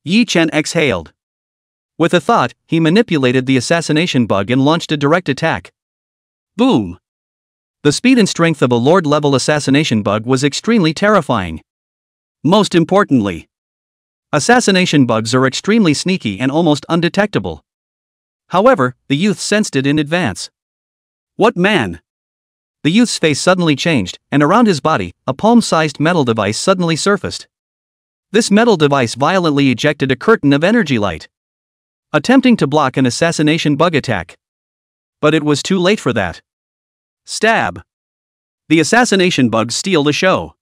Yi Chen exhaled. With a thought, he manipulated the assassination bug and launched a direct attack. Boom. The speed and strength of a Lord-level assassination bug was extremely terrifying. Most importantly, assassination bugs are extremely sneaky and almost undetectable. However, the youth sensed it in advance. What man? The youth's face suddenly changed, and around his body, a palm-sized metal device suddenly surfaced. This metal device violently ejected a curtain of energy light, attempting to block an assassination bug attack. But it was too late for that. Stab. The assassination bugs steal the show.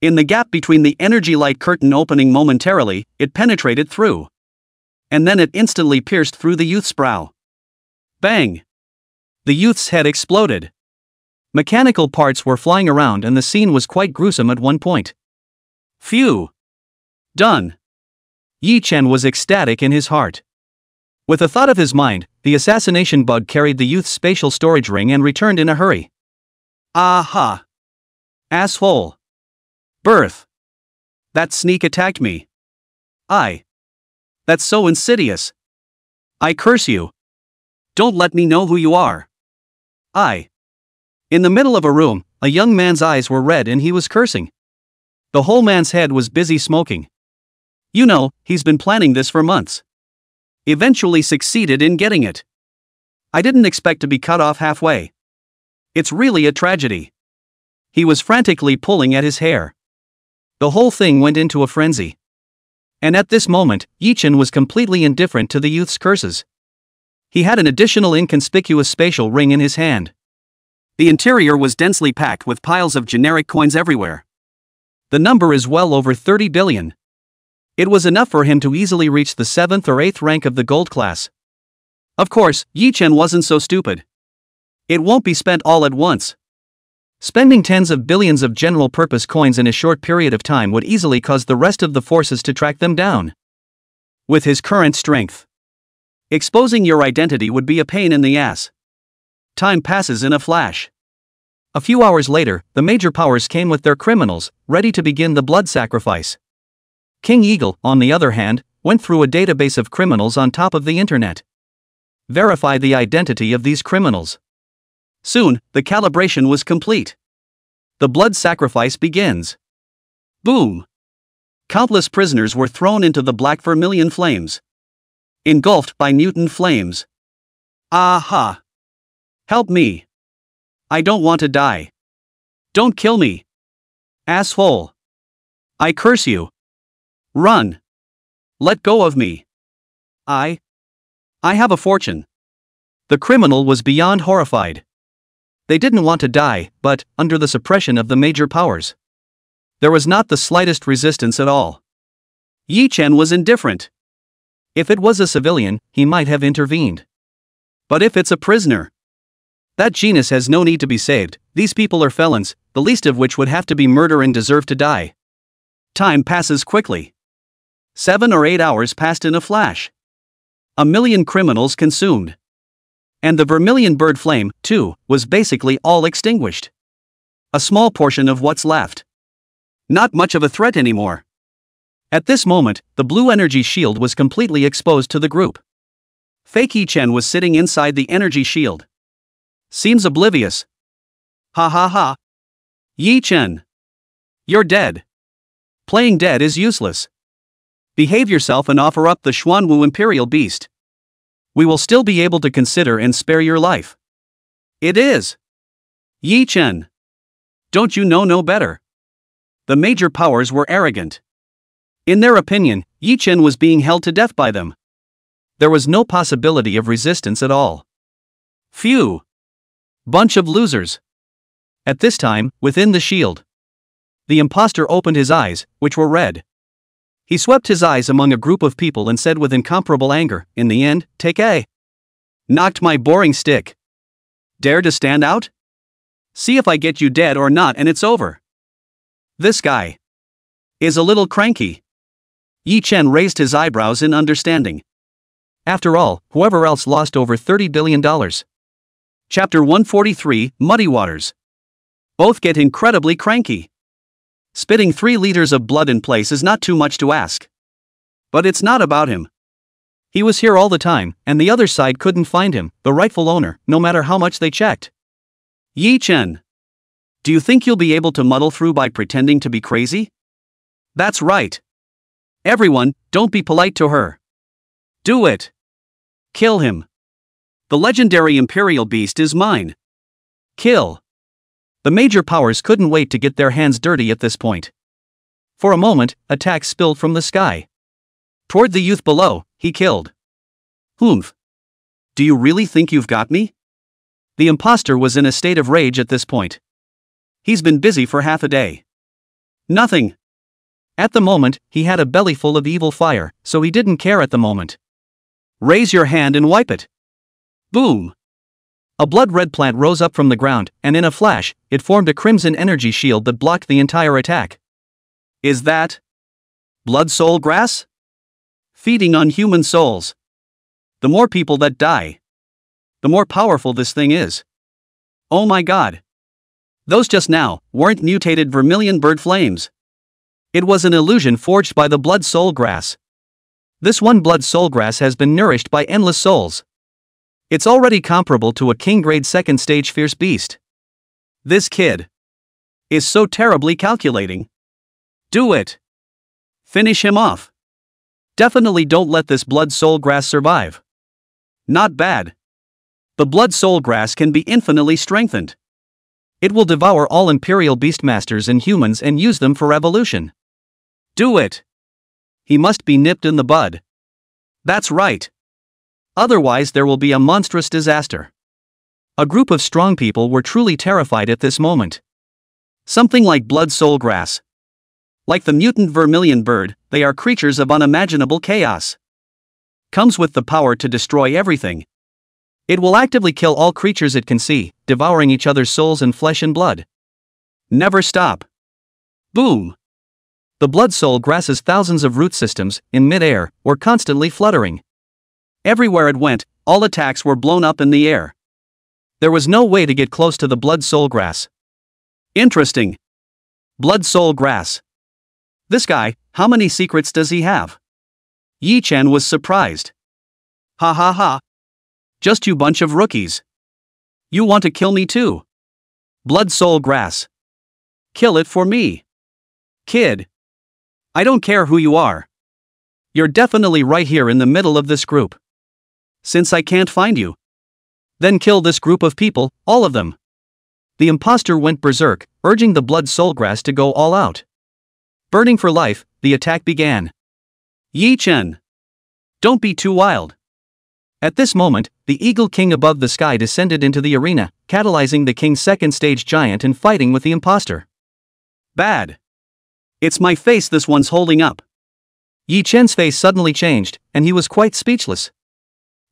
In the gap between the energy light curtain opening momentarily, it penetrated through. And then it instantly pierced through the youth's brow. Bang! The youth's head exploded. Mechanical parts were flying around and the scene was quite gruesome at one point. Phew! Done. Yi Chen was ecstatic in his heart. With a thought of his mind, the assassination bug carried the youth's spatial storage ring and returned in a hurry. Aha! Asshole! Birth! That sneak attacked me. That's so insidious. I curse you. Don't let me know who you are. In the middle of a room, a young man's eyes were red and he was cursing. The whole man's head was busy smoking. You know, he's been planning this for months. Eventually succeeded in getting it. I didn't expect to be cut off halfway. It's really a tragedy. He was frantically pulling at his hair. The whole thing went into a frenzy. And at this moment, Yi Chen was completely indifferent to the youth's curses. He had an additional inconspicuous spatial ring in his hand. The interior was densely packed with piles of generic coins everywhere. The number is well over 30 billion. It was enough for him to easily reach the 7th or 8th rank of the gold class. Of course, Yi Chen wasn't so stupid. It won't be spent all at once. Spending tens of billions of general-purpose coins in a short period of time would easily cause the rest of the forces to track them down. With his current strength, exposing your identity would be a pain in the ass. Time passes in a flash. A few hours later, the major powers came with their criminals, ready to begin the blood sacrifice. King Eagle, on the other hand, went through a database of criminals on top of the internet. Verify the identity of these criminals. Soon, the calibration was complete. The blood sacrifice begins. Boom! Countless prisoners were thrown into the black vermilion flames. Engulfed by mutant flames. Aha! Help me! I don't want to die. Don't kill me! Asshole! I curse you! Run! Let go of me! I have a fortune. The criminal was beyond horrified. They didn't want to die, but, under the suppression of the major powers, there was not the slightest resistance at all. Yi Chen was indifferent. If it was a civilian, he might have intervened. But if it's a prisoner, that genus has no need to be saved. These people are felons, the least of which would have to be murder and deserve to die. Time passes quickly. 7 or 8 hours passed in a flash. 1 million criminals consumed. And the vermilion bird flame, too, was basically all extinguished. A small portion of what's left. Not much of a threat anymore. At this moment, the blue energy shield was completely exposed to the group. Fake Yi Chen was sitting inside the energy shield. Seems oblivious. Ha. Yi Chen. You're dead. Playing dead is useless. Behave yourself and offer up the Xuanwu Imperial Beast. We will still be able to consider and spare your life. It is. Yi Chen. Don't you know no better? The major powers were arrogant. In their opinion, Yi Chen was being held to death by them. There was no possibility of resistance at all. Phew. Bunch of losers. At this time, within the shield, the imposter opened his eyes, which were red. He swept his eyes among a group of people and said with incomparable anger, "In the end, take a. Knocked my boring stick. Dare to stand out? See if I get you dead or not and it's over." This guy is a little cranky. Yi Chen raised his eyebrows in understanding. After all, whoever else lost over $30 billion. Chapter 143, Muddy Waters. Both get incredibly cranky. Spitting 3 liters of blood in place is not too much to ask. But it's not about him. He was here all the time, and the other side couldn't find him, the rightful owner, no matter how much they checked. Yi Chen. Do you think you'll be able to muddle through by pretending to be crazy? That's right. Everyone, don't be polite to her. Do it. Kill him. The legendary Imperial Beast is mine. Kill. The major powers couldn't wait to get their hands dirty at this point. For a moment, attacks spilled from the sky. Toward the youth below, he killed. Humph. Do you really think you've got me? The imposter was in a state of rage at this point. He's been busy for half a day. Nothing. At the moment, he had a belly full of evil fire, so he didn't care at the moment. Raise your hand and wipe it. Boom. A blood-red plant rose up from the ground, and in a flash, it formed a crimson energy shield that blocked the entire attack. Is that blood soul grass? Feeding on human souls. The more people that die, the more powerful this thing is. Oh my god. Those just now weren't mutated vermilion bird flames. It was an illusion forged by the blood soul grass. This one blood soul grass has been nourished by endless souls. It's already comparable to a king grade 2nd stage fierce beast. This kid is so terribly calculating. Do it. Finish him off. Definitely don't let this blood soul grass survive. Not bad. The blood soul grass can be infinitely strengthened. It will devour all Imperial Beastmasters and humans and use them for evolution. Do it. He must be nipped in the bud. That's right. Otherwise there will be a monstrous disaster. A group of strong people were truly terrified at this moment. Something like blood soul grass. Like the mutant vermilion bird, they are creatures of unimaginable chaos. Comes with the power to destroy everything. It will actively kill all creatures it can see, devouring each other's souls and flesh and blood. Never stop. Boom. The blood soul grass's thousands of root systems, in mid-air, were constantly fluttering. Everywhere it went, all attacks were blown up in the air. There was no way to get close to the blood soul grass. Interesting. Blood soul grass. This guy, how many secrets does he have? Yi Chen was surprised. Ha ha ha. Just you bunch of rookies. You want to kill me too? Blood soul grass. Kill it for me. Kid. I don't care who you are. You're definitely right here in the middle of this group. Since I can't find you, then kill this group of people, all of them. The imposter went berserk, urging the blood soul grass to go all out. Burning for life, the attack began. Yi Chen. Don't be too wild. At this moment, the Eagle King above the sky descended into the arena, catalyzing the King's 2nd stage giant and fighting with the imposter. Bad. It's my face this one's holding up. Yi Chen's face suddenly changed, and he was quite speechless.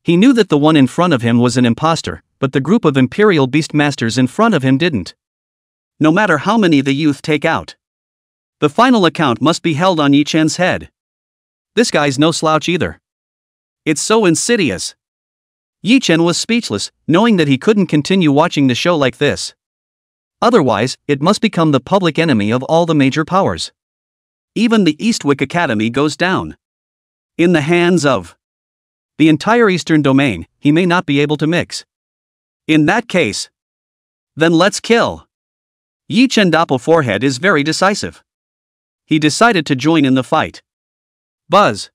He knew that the one in front of him was an imposter, but the group of Imperial Beastmasters in front of him didn't. No matter how many the youth take out, the final account must be held on Yi Chen's head. This guy's no slouch either. It's so insidious. Yi Chen was speechless, knowing that he couldn't continue watching the show like this. Otherwise, it must become the public enemy of all the major powers. Even the Eastwick Academy goes down. In the hands of the entire Eastern Domain, he may not be able to mix. In that case, then let's kill. Yi Chen Doppel forehead is very decisive. He decided to join in the fight. Buzz.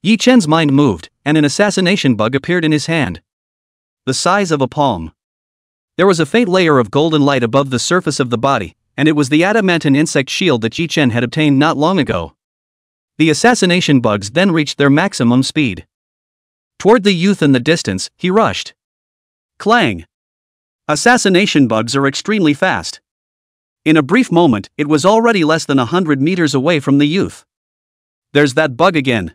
Yi Chen's mind moved, and an assassination bug appeared in his hand. The size of a palm. There was a faint layer of golden light above the surface of the body, and it was the adamantine insect shield that Yi Chen had obtained not long ago. The assassination bugs then reached their maximum speed. Toward the youth in the distance, he rushed. Clang! Assassination bugs are extremely fast. In a brief moment, it was already less than 100 meters away from the youth. There's that bug again.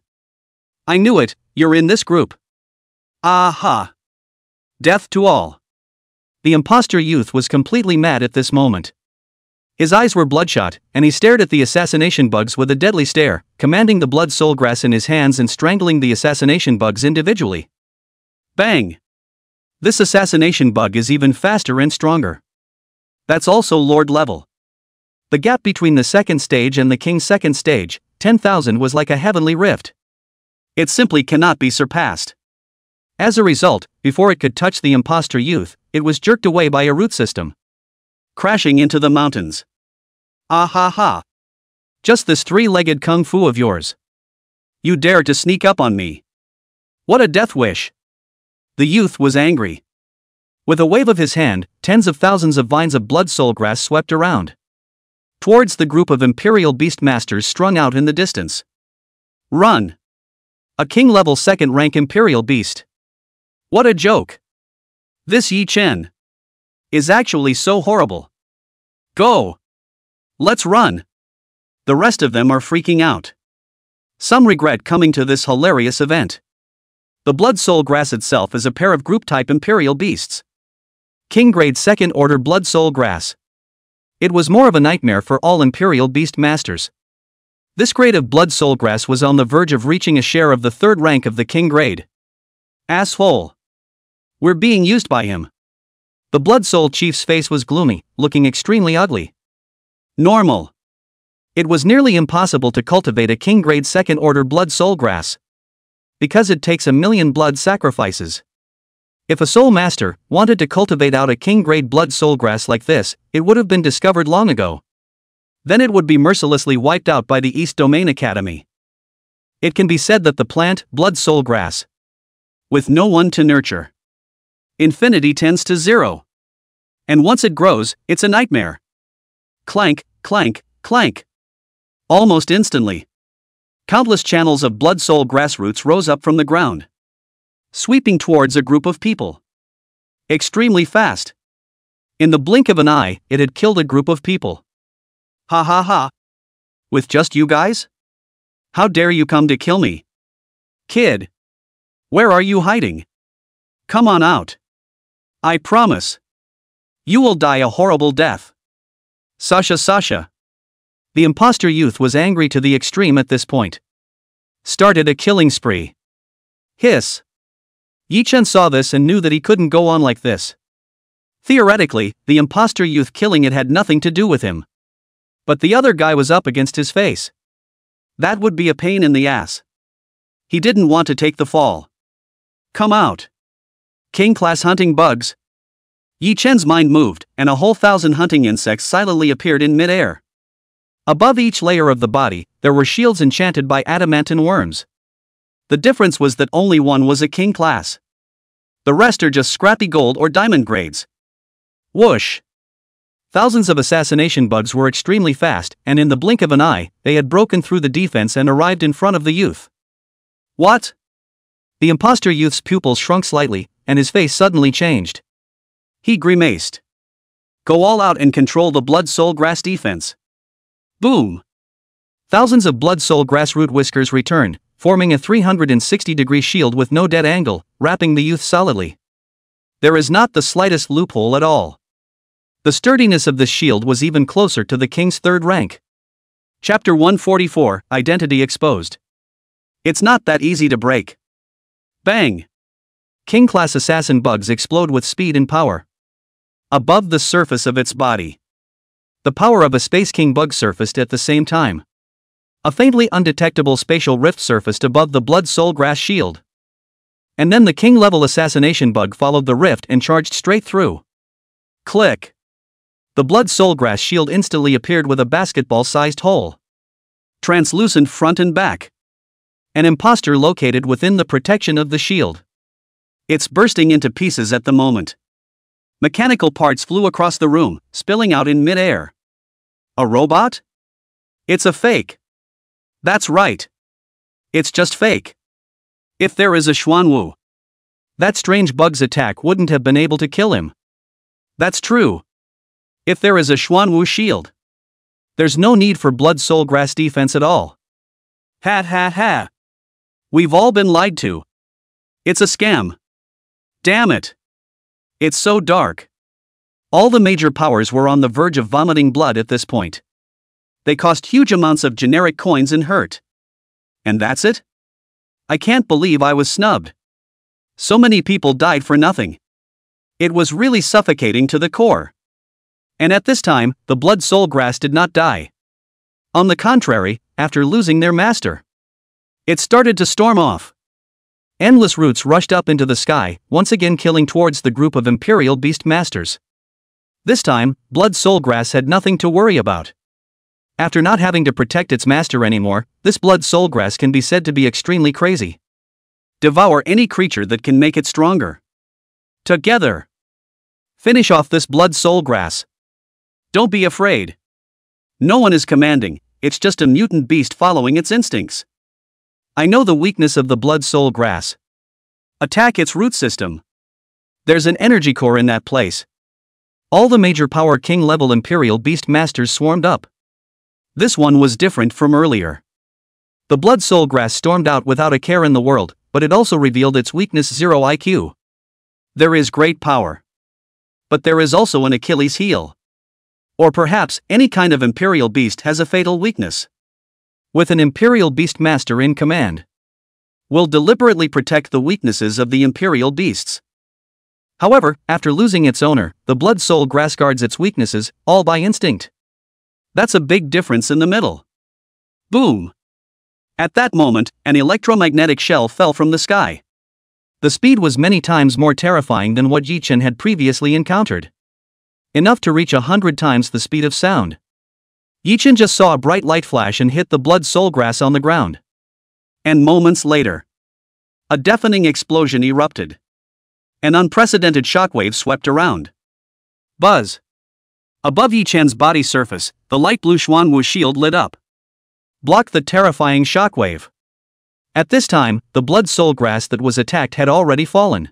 I knew it, you're in this group. Aha! Death to all. The imposter youth was completely mad at this moment. His eyes were bloodshot, and he stared at the assassination bugs with a deadly stare, commanding the blood soul grass in his hands and strangling the assassination bugs individually. Bang! This assassination bug is even faster and stronger. That's also Lord level. The gap between the second stage and the King's second stage, 10,000, was like a heavenly rift. It simply cannot be surpassed. As a result, before it could touch the imposter youth, it was jerked away by a root system, crashing into the mountains. Ah ha ha! Just this three-legged kung fu of yours. You dare to sneak up on me. What a death wish! The youth was angry. With a wave of his hand, tens of thousands of vines of blood soul grass swept around towards the group of Imperial Beast Masters strung out in the distance. Run! A King-level second-rank Imperial Beast. What a joke! This Yi Chen is actually so horrible. Go! Let's run! The rest of them are freaking out. Some regret coming to this hilarious event. The blood soul grass itself is a pair of group-type Imperial Beasts. King-grade second-order blood soul grass. It was more of a nightmare for all Imperial Beast Masters. This grade of blood soul grass was on the verge of reaching a share of the third rank of the King grade. Asshole! We're being used by him. The blood soul chief's face was gloomy, looking extremely ugly. Normal. It was nearly impossible to cultivate a King grade second-order blood soul grass, because it takes 1,000,000 blood sacrifices. If a soul master wanted to cultivate out a King-grade blood soul grass like this, it would have been discovered long ago. Then it would be mercilessly wiped out by the East Domain Academy. It can be said that the plant, blood soul grass, with no one to nurture, infinity tends to 0. And once it grows, it's a nightmare. Clank, clank, clank. Almost instantly, countless channels of blood soul grass roots rose up from the ground, sweeping towards a group of people. Extremely fast. In the blink of an eye, it had killed a group of people. Ha ha ha. With just you guys? How dare you come to kill me? Kid. Where are you hiding? Come on out. I promise. You will die a horrible death. Sasha. The imposter youth was angry to the extreme at this point. Started a killing spree. Hiss. Yi Chen saw this and knew that he couldn't go on like this. Theoretically, the imposter youth killing it had nothing to do with him. But the other guy was up against his face. That would be a pain in the ass. He didn't want to take the fall. Come out. King-class hunting bugs. Yi Chen's mind moved, and a whole 1,000 hunting insects silently appeared in mid-air. Above each layer of the body, there were shields enchanted by adamantine worms. The difference was that only one was a King class. The rest are just scrappy gold or diamond grades. Whoosh! Thousands of assassination bugs were extremely fast, and in the blink of an eye, they had broken through the defense and arrived in front of the youth. What? The imposter youth's pupils shrunk slightly, and his face suddenly changed. He grimaced. Go all out and control the blood soul grass defense. Boom! Thousands of blood soul grass root whiskers returned, forming a 360-degree shield with no dead angle, wrapping the youth solidly. There is not the slightest loophole at all. The sturdiness of this shield was even closer to the King's third rank. Chapter 144, Identity Exposed. It's not that easy to break. Bang! King-class assassin bugs explode with speed and power. Above the surface of its body, the power of a Space King bug surfaced at the same time. A faintly undetectable spatial rift surfaced above the blood soul grass shield. And then the King-level assassination bug followed the rift and charged straight through. Click! The blood soul grass shield instantly appeared with a basketball-sized hole, translucent front and back. An imposter located within the protection of the shield. It's bursting into pieces at the moment. Mechanical parts flew across the room, spilling out in mid-air. A robot? It's a fake. That's right. It's just fake. If there is a Xuanwu, that strange bug's attack wouldn't have been able to kill him. That's true. If there is a Xuanwu shield, there's no need for blood soul grass defense at all. Ha ha ha. We've all been lied to. It's a scam. Damn it. It's so dark. All the major powers were on the verge of vomiting blood at this point. They cost huge amounts of generic coins and hurt. And that's it? I can't believe I was snubbed. So many people died for nothing. It was really suffocating to the core. And at this time, the blood soul grass did not die. On the contrary, after losing their master, it started to storm off. Endless roots rushed up into the sky, once again killing towards the group of Imperial Beast Masters. This time, blood soul grass had nothing to worry about. After not having to protect its master anymore, this blood soul grass can be said to be extremely crazy. Devour any creature that can make it stronger. Together. Finish off this blood soul grass. Don't be afraid. No one is commanding, it's just a mutant beast following its instincts. I know the weakness of the blood soul grass. Attack its root system. There's an energy core in that place. All the major power king level Imperial Beast Masters swarmed up. This one was different from earlier. The blood soul grass stormed out without a care in the world, but it also revealed its weakness: 0 IQ. There is great power. But there is also an Achilles heel. Or perhaps any kind of Imperial Beast has a fatal weakness. With an Imperial Beast Master in command, will deliberately protect the weaknesses of the Imperial Beasts. However, after losing its owner, the blood soul grass guards its weaknesses, all by instinct. That's a big difference in the middle. Boom! At that moment, an electromagnetic shell fell from the sky. The speed was many times more terrifying than what Yi Chen had previously encountered. Enough to reach 100 times the speed of sound. Yi Chen just saw a bright light flash and hit the blood soul grass on the ground. And moments later, a deafening explosion erupted. An unprecedented shockwave swept around. Buzz! Above Yi Chen's body surface, the light blue Xuanwu shield lit up. Blocked the terrifying shockwave. At this time, the blood soul grass that was attacked had already fallen.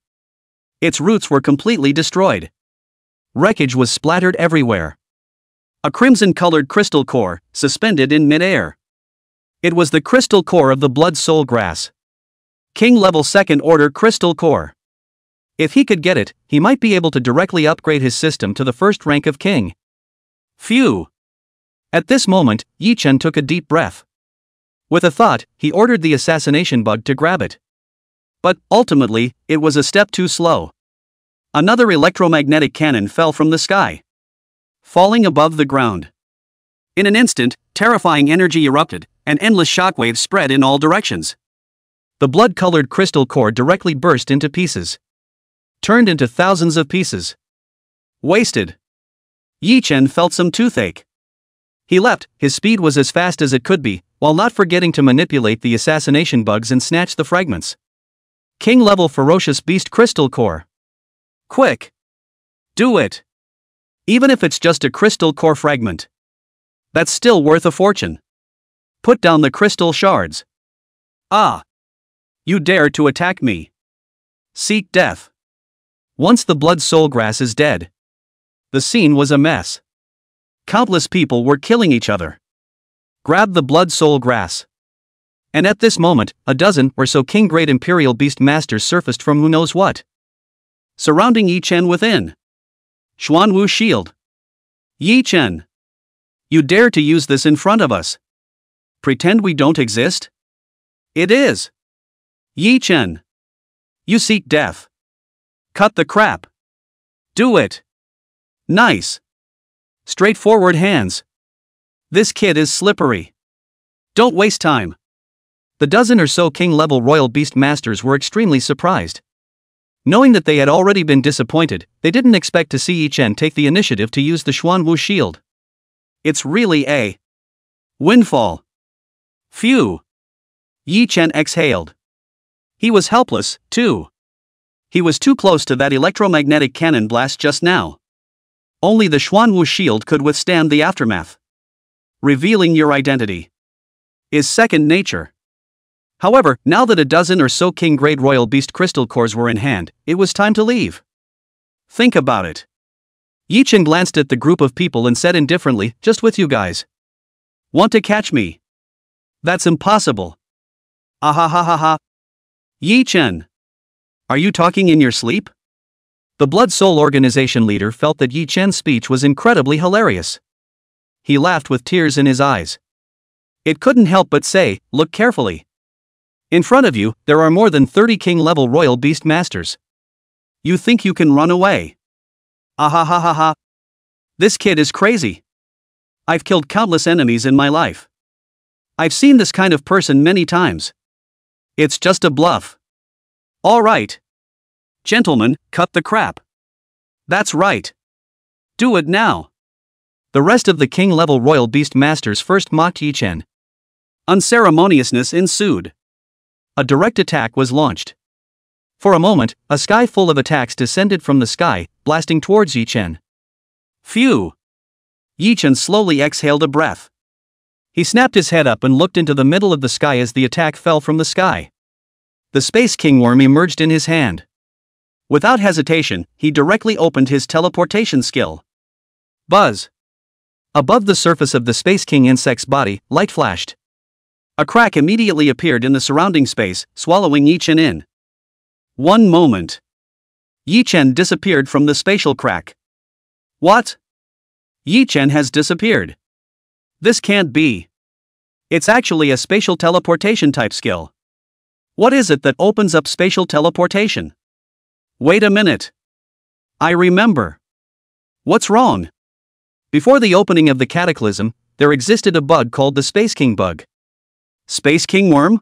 Its roots were completely destroyed. Wreckage was splattered everywhere. A crimson-colored crystal core, suspended in mid-air. It was the crystal core of the blood soul grass. King level 2nd order crystal core. If he could get it, he might be able to directly upgrade his system to the first rank of king. Phew! At this moment, Yi Chen took a deep breath. With a thought, he ordered the assassination bug to grab it. But, ultimately, it was a step too slow. Another electromagnetic cannon fell from the sky, falling above the ground. In an instant, terrifying energy erupted, and endless shockwaves spread in all directions. The blood-colored crystal core directly burst into pieces. Turned into thousands of pieces. Wasted. Yi Chen felt some toothache. He leapt, his speed was as fast as it could be, while not forgetting to manipulate the assassination bugs and snatch the fragments. King-level ferocious beast crystal core. Quick! Do it! Even if it's just a crystal core fragment. That's still worth a fortune. Put down the crystal shards. Ah! You dare to attack me! Seek death. Once the blood soul grass is dead. The scene was a mess. Countless people were killing each other. Grab the blood soul grass. And at this moment, a dozen or so king great Imperial Beast Masters surfaced from who knows what. Surrounding Yi Chen within. Xuanwu shield. Yi Chen! You dare to use this in front of us? Pretend we don't exist? It is. Yi Chen! You seek death. Cut the crap. Do it. Nice. Straightforward hands. This kid is slippery. Don't waste time. The dozen or so king-level royal beast masters were extremely surprised. Knowing that they had already been disappointed, they didn't expect to see Yi Chen take the initiative to use the Xuanwu shield. It's really a windfall. Phew. Yi Chen exhaled. He was helpless, too. He was too close to that electromagnetic cannon blast just now. Only the Xuanwu shield could withstand the aftermath. Revealing your identity is second nature. However, now that a dozen or so king-grade royal beast crystal cores were in hand, it was time to leave. Think about it. Yi Chen glanced at the group of people and said indifferently, "Just with you guys. Want to catch me? That's impossible." Ahahaha. Yi Chen. Are you talking in your sleep? The Blood Soul organization leader felt that Yi Chen's speech was incredibly hilarious. He laughed with tears in his eyes. It couldn't help but say, "Look carefully. In front of you, there are more than 30 king-level royal beast masters. You think you can run away? Ahahaha. This kid is crazy. I've killed countless enemies in my life. I've seen this kind of person many times. It's just a bluff. All right. Gentlemen, cut the crap. That's right. Do it now." The rest of the king-level royal beast masters first mocked Yi Chen. Unceremoniousness ensued. A direct attack was launched. For a moment, a sky full of attacks descended from the sky, blasting towards Yi Chen. Phew! Yi Chen slowly exhaled a breath. He snapped his head up and looked into the middle of the sky as the attack fell from the sky. The Space King worm emerged in his hand. Without hesitation, he directly opened his teleportation skill. Buzz! Above the surface of the Space King insect's body, light flashed. A crack immediately appeared in the surrounding space, swallowing Yi Chen in. One moment. Yi Chen disappeared from the spatial crack. What? Yi Chen has disappeared. This can't be. It's actually a spatial teleportation type skill. What is it that opens up spatial teleportation? Wait a minute. I remember. What's wrong? Before the opening of the cataclysm, there existed a bug called the Space King bug. Space King worm?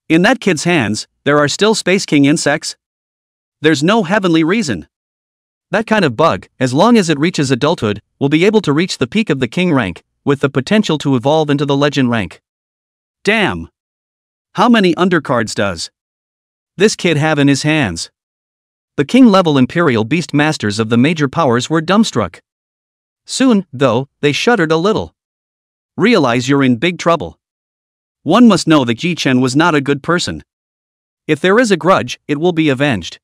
In that kid's hands, there are still Space King insects? There's no heavenly reason. That kind of bug, as long as it reaches adulthood, will be able to reach the peak of the king rank, with the potential to evolve into the legend rank. Damn! How many undercards does this kid have in his hands? The king-level imperial beast masters of the major powers were dumbstruck. Soon, though, they shuddered a little. Realize you're in big trouble. One must know that Yi Chen was not a good person. If there is a grudge, it will be avenged.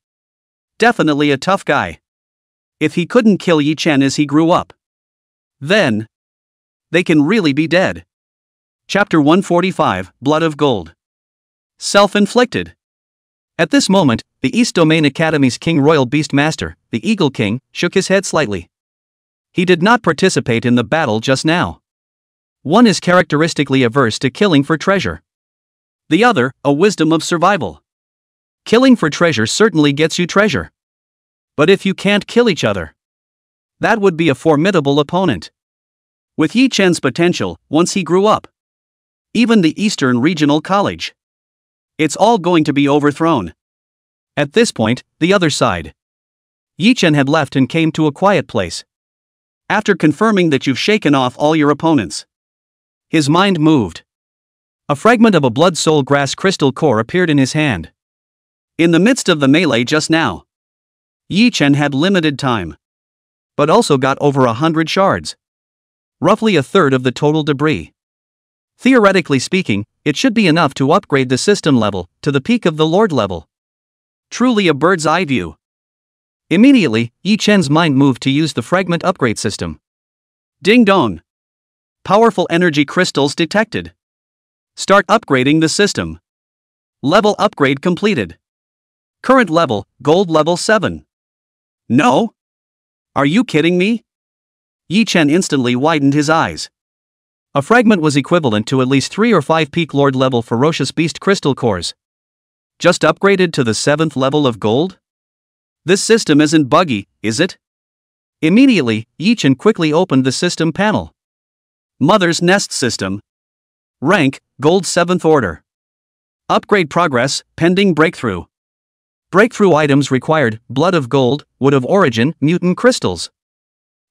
Definitely a tough guy. If he couldn't kill Yi Chen as he grew up, then they can really be dead. Chapter 145, Blood of Gold. Self-inflicted. At this moment, the East Domain Academy's King Royal Beast Master, the Eagle King, shook his head slightly. He did not participate in the battle just now. One is characteristically averse to killing for treasure. The other, a wisdom of survival. Killing for treasure certainly gets you treasure. But if you can't kill each other, that would be a formidable opponent. With Yi Chen's potential, once he grew up, even the Eastern Regional College, it's all going to be overthrown. At this point, the other side. Yi Chen had left and came to a quiet place. After confirming that you've shaken off all your opponents, his mind moved. A fragment of a blood soul grass crystal core appeared in his hand. In the midst of the melee just now, Yi Chen had limited time, but also got over 100 shards. Roughly a third of the total debris. Theoretically speaking, it should be enough to upgrade the system level to the peak of the Lord level. Truly a bird's eye view. Immediately, Yi Chen's mind moved to use the fragment upgrade system. Ding dong! Powerful energy crystals detected. Start upgrading the system. Level upgrade completed. Current level, gold level 7. No? Are you kidding me? Yi Chen instantly widened his eyes. A fragment was equivalent to at least 3 or 5 peak lord level ferocious beast crystal cores. Just upgraded to the 7th level of gold? This system isn't buggy, is it? Immediately, Yi Chen quickly opened the system panel. Mother's Nest System. Rank, Gold 7th Order. Upgrade progress, pending breakthrough. Breakthrough items required, Blood of Gold, Wood of Origin, Mutant Crystals.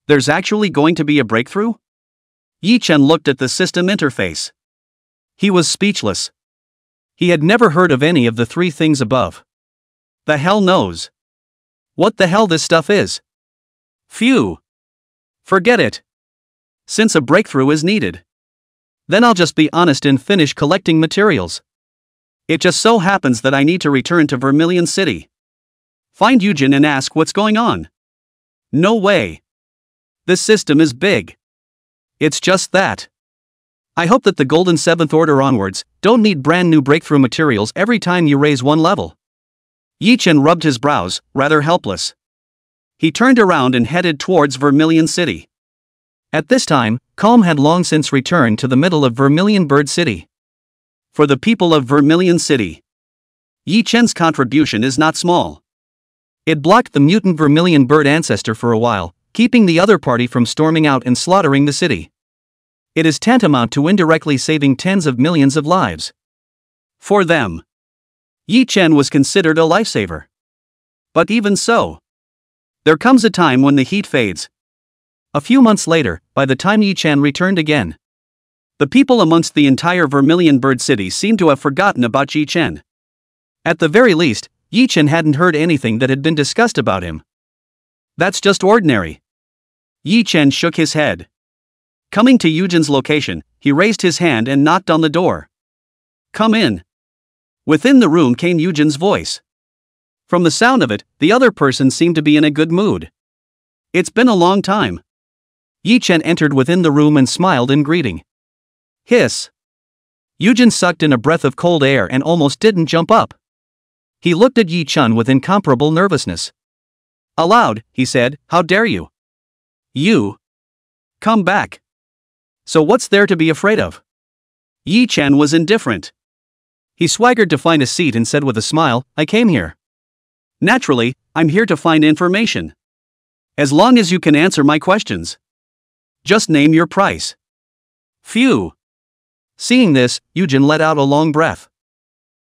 There's actually going to be a breakthrough? Yi Chen looked at the system interface. He was speechless. He had never heard of any of the 3 things above. The hell knows what the hell this stuff is? Phew. Forget it. Since a breakthrough is needed, then I'll just be honest and finish collecting materials. It just so happens that I need to return to Vermilion City. Find Eugen and ask what's going on. No way. This system is big. It's just that. I hope that the Golden 7th Order onwards don't need brand new breakthrough materials every time you raise one level. Yi Chen rubbed his brows, rather helpless. He turned around and headed towards Vermilion City. At this time, calm had long since returned to the middle of Vermilion Bird City. For the people of Vermilion City, Yi Chen's contribution is not small. It blocked the mutant Vermilion Bird ancestor for a while, keeping the other party from storming out and slaughtering the city. It is tantamount to indirectly saving tens of millions of lives. For them, Yi Chen was considered a lifesaver. But even so, there comes a time when the heat fades. A few months later, by the time Yi Chen returned again, the people amongst the entire Vermilion Bird City seemed to have forgotten about Yi Chen. At the very least, Yi Chen hadn't heard anything that had been discussed about him. That's just ordinary. Yi Chen shook his head. Coming to Eugen's location, he raised his hand and knocked on the door. Come in. Within the room came Eugen's voice. From the sound of it, the other person seemed to be in a good mood. It's been a long time. Yi Chen entered within the room and smiled in greeting. Hiss. Eugen sucked in a breath of cold air and almost didn't jump up. He looked at Yi Chen with incomparable nervousness. Aloud, he said, "How dare you? You. Come back. So what's there to be afraid of?" Yi Chen was indifferent. He swaggered to find a seat and said with a smile, "I came here. Naturally, I'm here to find information. As long as you can answer my questions. Just name your price." Phew. Seeing this, Eugen let out a long breath.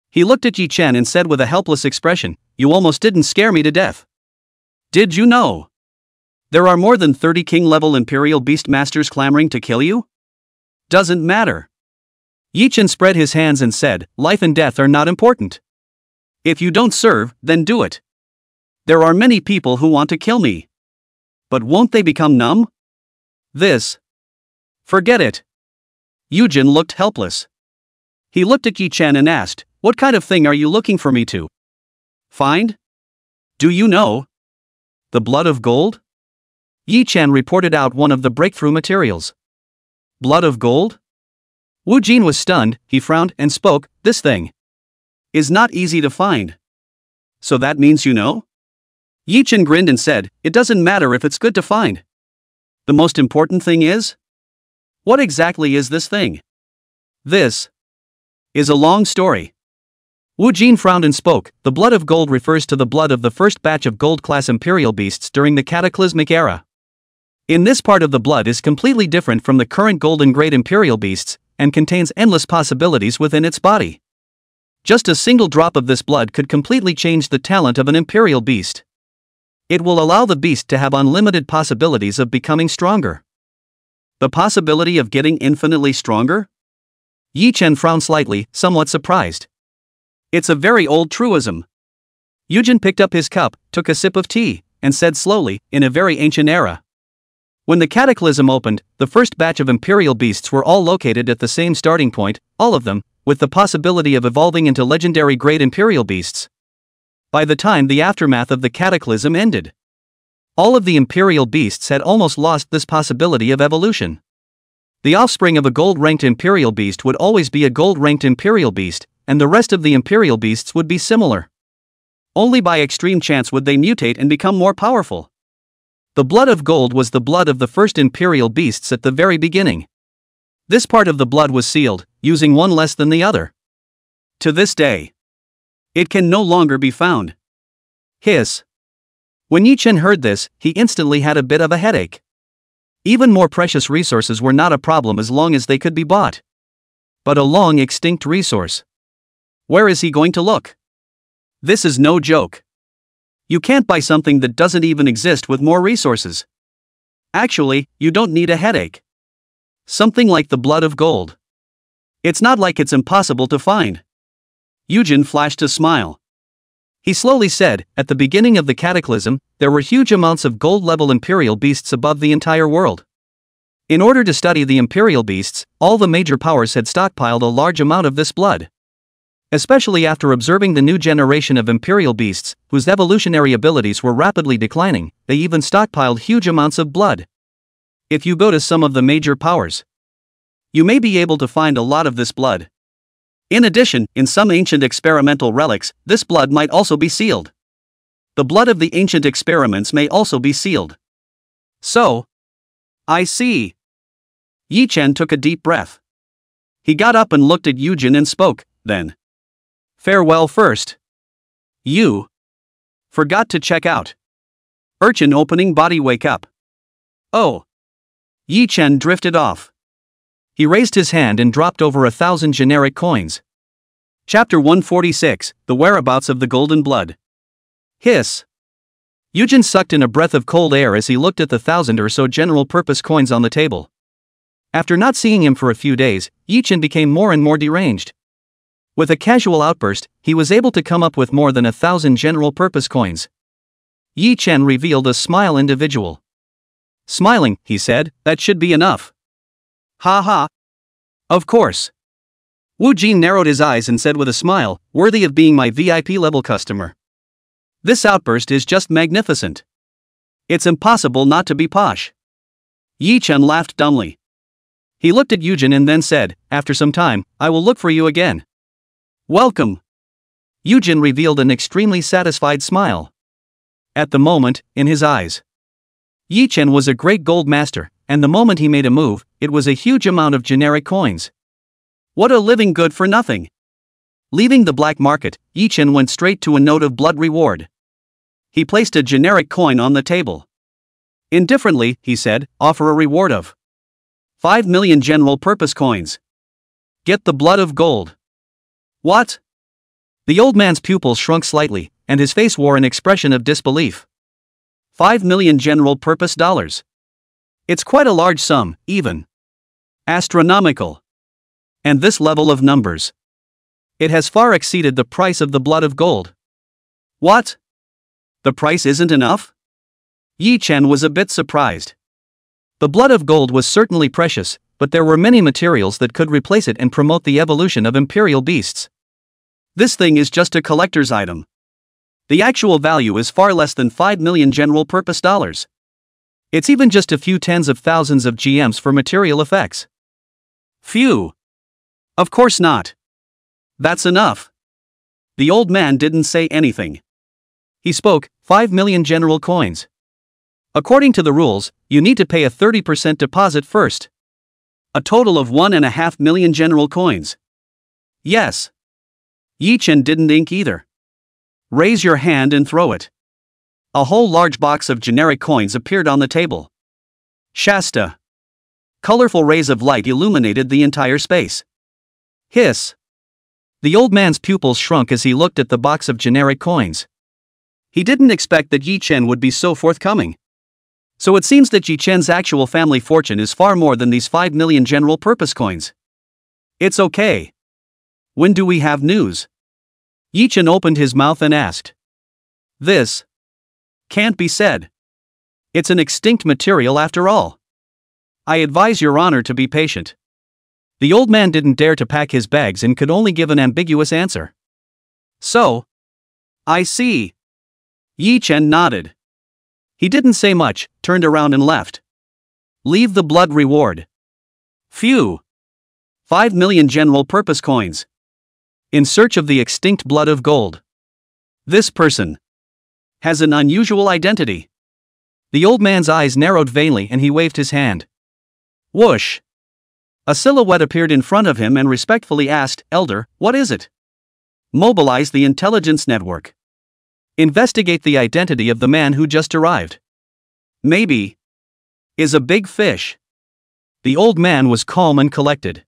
He looked at Yi Chen and said with a helpless expression, "You almost didn't scare me to death. Did you know there are more than 30 king-level Imperial Beast Masters clamoring to kill you?" "Doesn't matter." Yi Chen spread his hands and said, "Life and death are not important. If you don't serve, then do it. There are many people who want to kill me. But won't they become numb? This. Forget it." Eugen looked helpless. He looked at Yi Chen and asked, "What kind of thing are you looking for me to find? Do you know the blood of gold?" Yi Chen reported out one of the breakthrough materials. Blood of gold? Wu Jin was stunned. He frowned and spoke, "This thing is not easy to find. So that means you know?" Yi Chen grinned and said, "It doesn't matter if it's good to find. The most important thing is, what exactly is this thing?" "This is a long story." Wu Jin frowned and spoke, "The blood of gold refers to the blood of the first batch of gold-class Imperial beasts during the Cataclysmic Era. In this part of the blood is completely different from the current golden grade Imperial beasts, and contains endless possibilities within its body. Just a single drop of this blood could completely change the talent of an Imperial beast. It will allow the beast to have unlimited possibilities of becoming stronger." "The possibility of getting infinitely stronger?" Yi Chen frowned slightly, somewhat surprised. "It's a very old truism." Eugen picked up his cup, took a sip of tea, and said slowly, "In a very ancient era, when the Cataclysm opened, the first batch of Imperial beasts were all located at the same starting point, all of them, with the possibility of evolving into legendary great Imperial beasts. By the time the aftermath of the Cataclysm ended, all of the Imperial beasts had almost lost this possibility of evolution. The offspring of a gold-ranked Imperial beast would always be a gold-ranked Imperial beast, and the rest of the Imperial beasts would be similar. Only by extreme chance would they mutate and become more powerful. The blood of gold was the blood of the first Imperial beasts at the very beginning. This part of the blood was sealed, using one less than the other. To this day, it can no longer be found." Hiss. When Yi Chen heard this, he instantly had a bit of a headache. Even more precious resources were not a problem as long as they could be bought. But a long extinct resource. Where is he going to look? This is no joke. You can't buy something that doesn't even exist with more resources. Actually, you don't need a headache. Something like the blood of gold. It's not like it's impossible to find. Eugen flashed a smile. He slowly said, at the beginning of the cataclysm, there were huge amounts of gold-level imperial beasts above the entire world. In order to study the imperial beasts, all the major powers had stockpiled a large amount of this blood. Especially after observing the new generation of imperial beasts, whose evolutionary abilities were rapidly declining, they even stockpiled huge amounts of blood. If you go to some of the major powers, you may be able to find a lot of this blood. In addition, in some ancient experimental relics, this blood might also be sealed. The blood of the ancient experiments may also be sealed. So, I see. Yi Chen took a deep breath. He got up and looked at Yujin and spoke, then. Farewell first. You forgot to check out. Urchin opening body wake up. Oh. Yi Chen drifted off. He raised his hand and dropped over 1,000 generic coins. Chapter 146, The Whereabouts of the Golden Blood. Hiss. Yujin sucked in a breath of cold air as he looked at the 1,000 or so general-purpose coins on the table. After not seeing him for a few days, Yi Chen became more and more deranged. With a casual outburst, he was able to come up with more than 1,000 general-purpose coins. Yi Chen revealed a smile individual. Smiling, he said, that should be enough. Ha ha. Of course. Wu Jin narrowed his eyes and said with a smile, worthy of being my VIP-level customer. This outburst is just magnificent. It's impossible not to be posh. Yi Chen laughed dumbly. He looked at Yujin and then said, after some time, I will look for you again. Welcome. Yujin revealed an extremely satisfied smile. At the moment, in his eyes, Yi Chen was a great gold master, and the moment he made a move, it was a huge amount of generic coins. What a living good for nothing. Leaving the black market, Yi Chen went straight to a note of blood reward. He placed a generic coin on the table. Indifferently, he said, offer a reward of 5 million general-purpose coins. Get the blood of gold. What? The old man's pupils shrunk slightly, and his face wore an expression of disbelief. 5 million general-purpose dollars. It's quite a large sum, even. Astronomical. And this level of numbers. It has far exceeded the price of the blood of gold. What? The price isn't enough? Yi Chen was a bit surprised. The blood of gold was certainly precious, but there were many materials that could replace it and promote the evolution of imperial beasts. This thing is just a collector's item. The actual value is far less than 5 million general-purpose dollars. It's even just a few tens of thousands of GMs for material effects. Phew. Of course not. That's enough. The old man didn't say anything. He spoke, 5 million general coins. According to the rules, you need to pay a 30% deposit first. A total of 1.5 million general coins. Yes. Yi Chen didn't ink either. Raise your hand and throw it. A whole large box of generic coins appeared on the table. Shasta. Colorful rays of light illuminated the entire space. Hiss. The old man's pupils shrunk as he looked at the box of generic coins. He didn't expect that Yi Chen would be so forthcoming. So it seems that Yi Chen's actual family fortune is far more than these 5 million general-purpose coins. It's okay. When do we have news? Yi Chen opened his mouth and asked. This can't be said. It's an extinct material after all. I advise your honor to be patient. The old man didn't dare to pack his bags and could only give an ambiguous answer. So? I see. Yi Chen nodded. He didn't say much, turned around and left. Leave the blood reward. Phew. 5 million general-purpose coins. In search of the extinct blood of gold. This person has an unusual identity. The old man's eyes narrowed vainly and he waved his hand. Whoosh. A silhouette appeared in front of him and respectfully asked, Elder, what is it? Mobilize the intelligence network. Investigate the identity of the man who just arrived. Maybe is a big fish. The old man was calm and collected.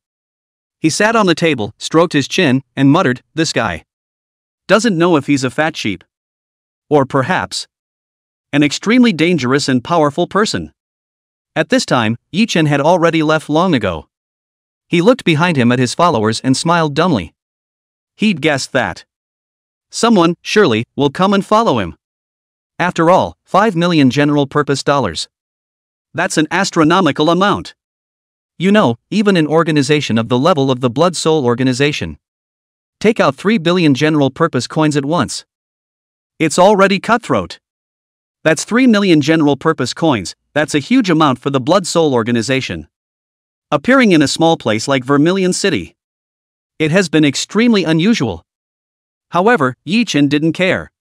He sat on the table, stroked his chin, and muttered, This guy doesn't know if he's a fat sheep. Or perhaps an extremely dangerous and powerful person. At this time, Yi Chen had already left long ago. He looked behind him at his followers and smiled dumbly. He'd guessed that. Someone, surely, will come and follow him. After all, 5 million general-purpose dollars. That's an astronomical amount. You know, even an organization of the level of the Blood Soul organization. Take out 3 billion general-purpose coins at once. It's already cutthroat. That's 3 million general-purpose coins. That's a huge amount for the Blood Soul organization. Appearing in a small place like Vermilion City. It has been extremely unusual. However, Yi Chen didn't care.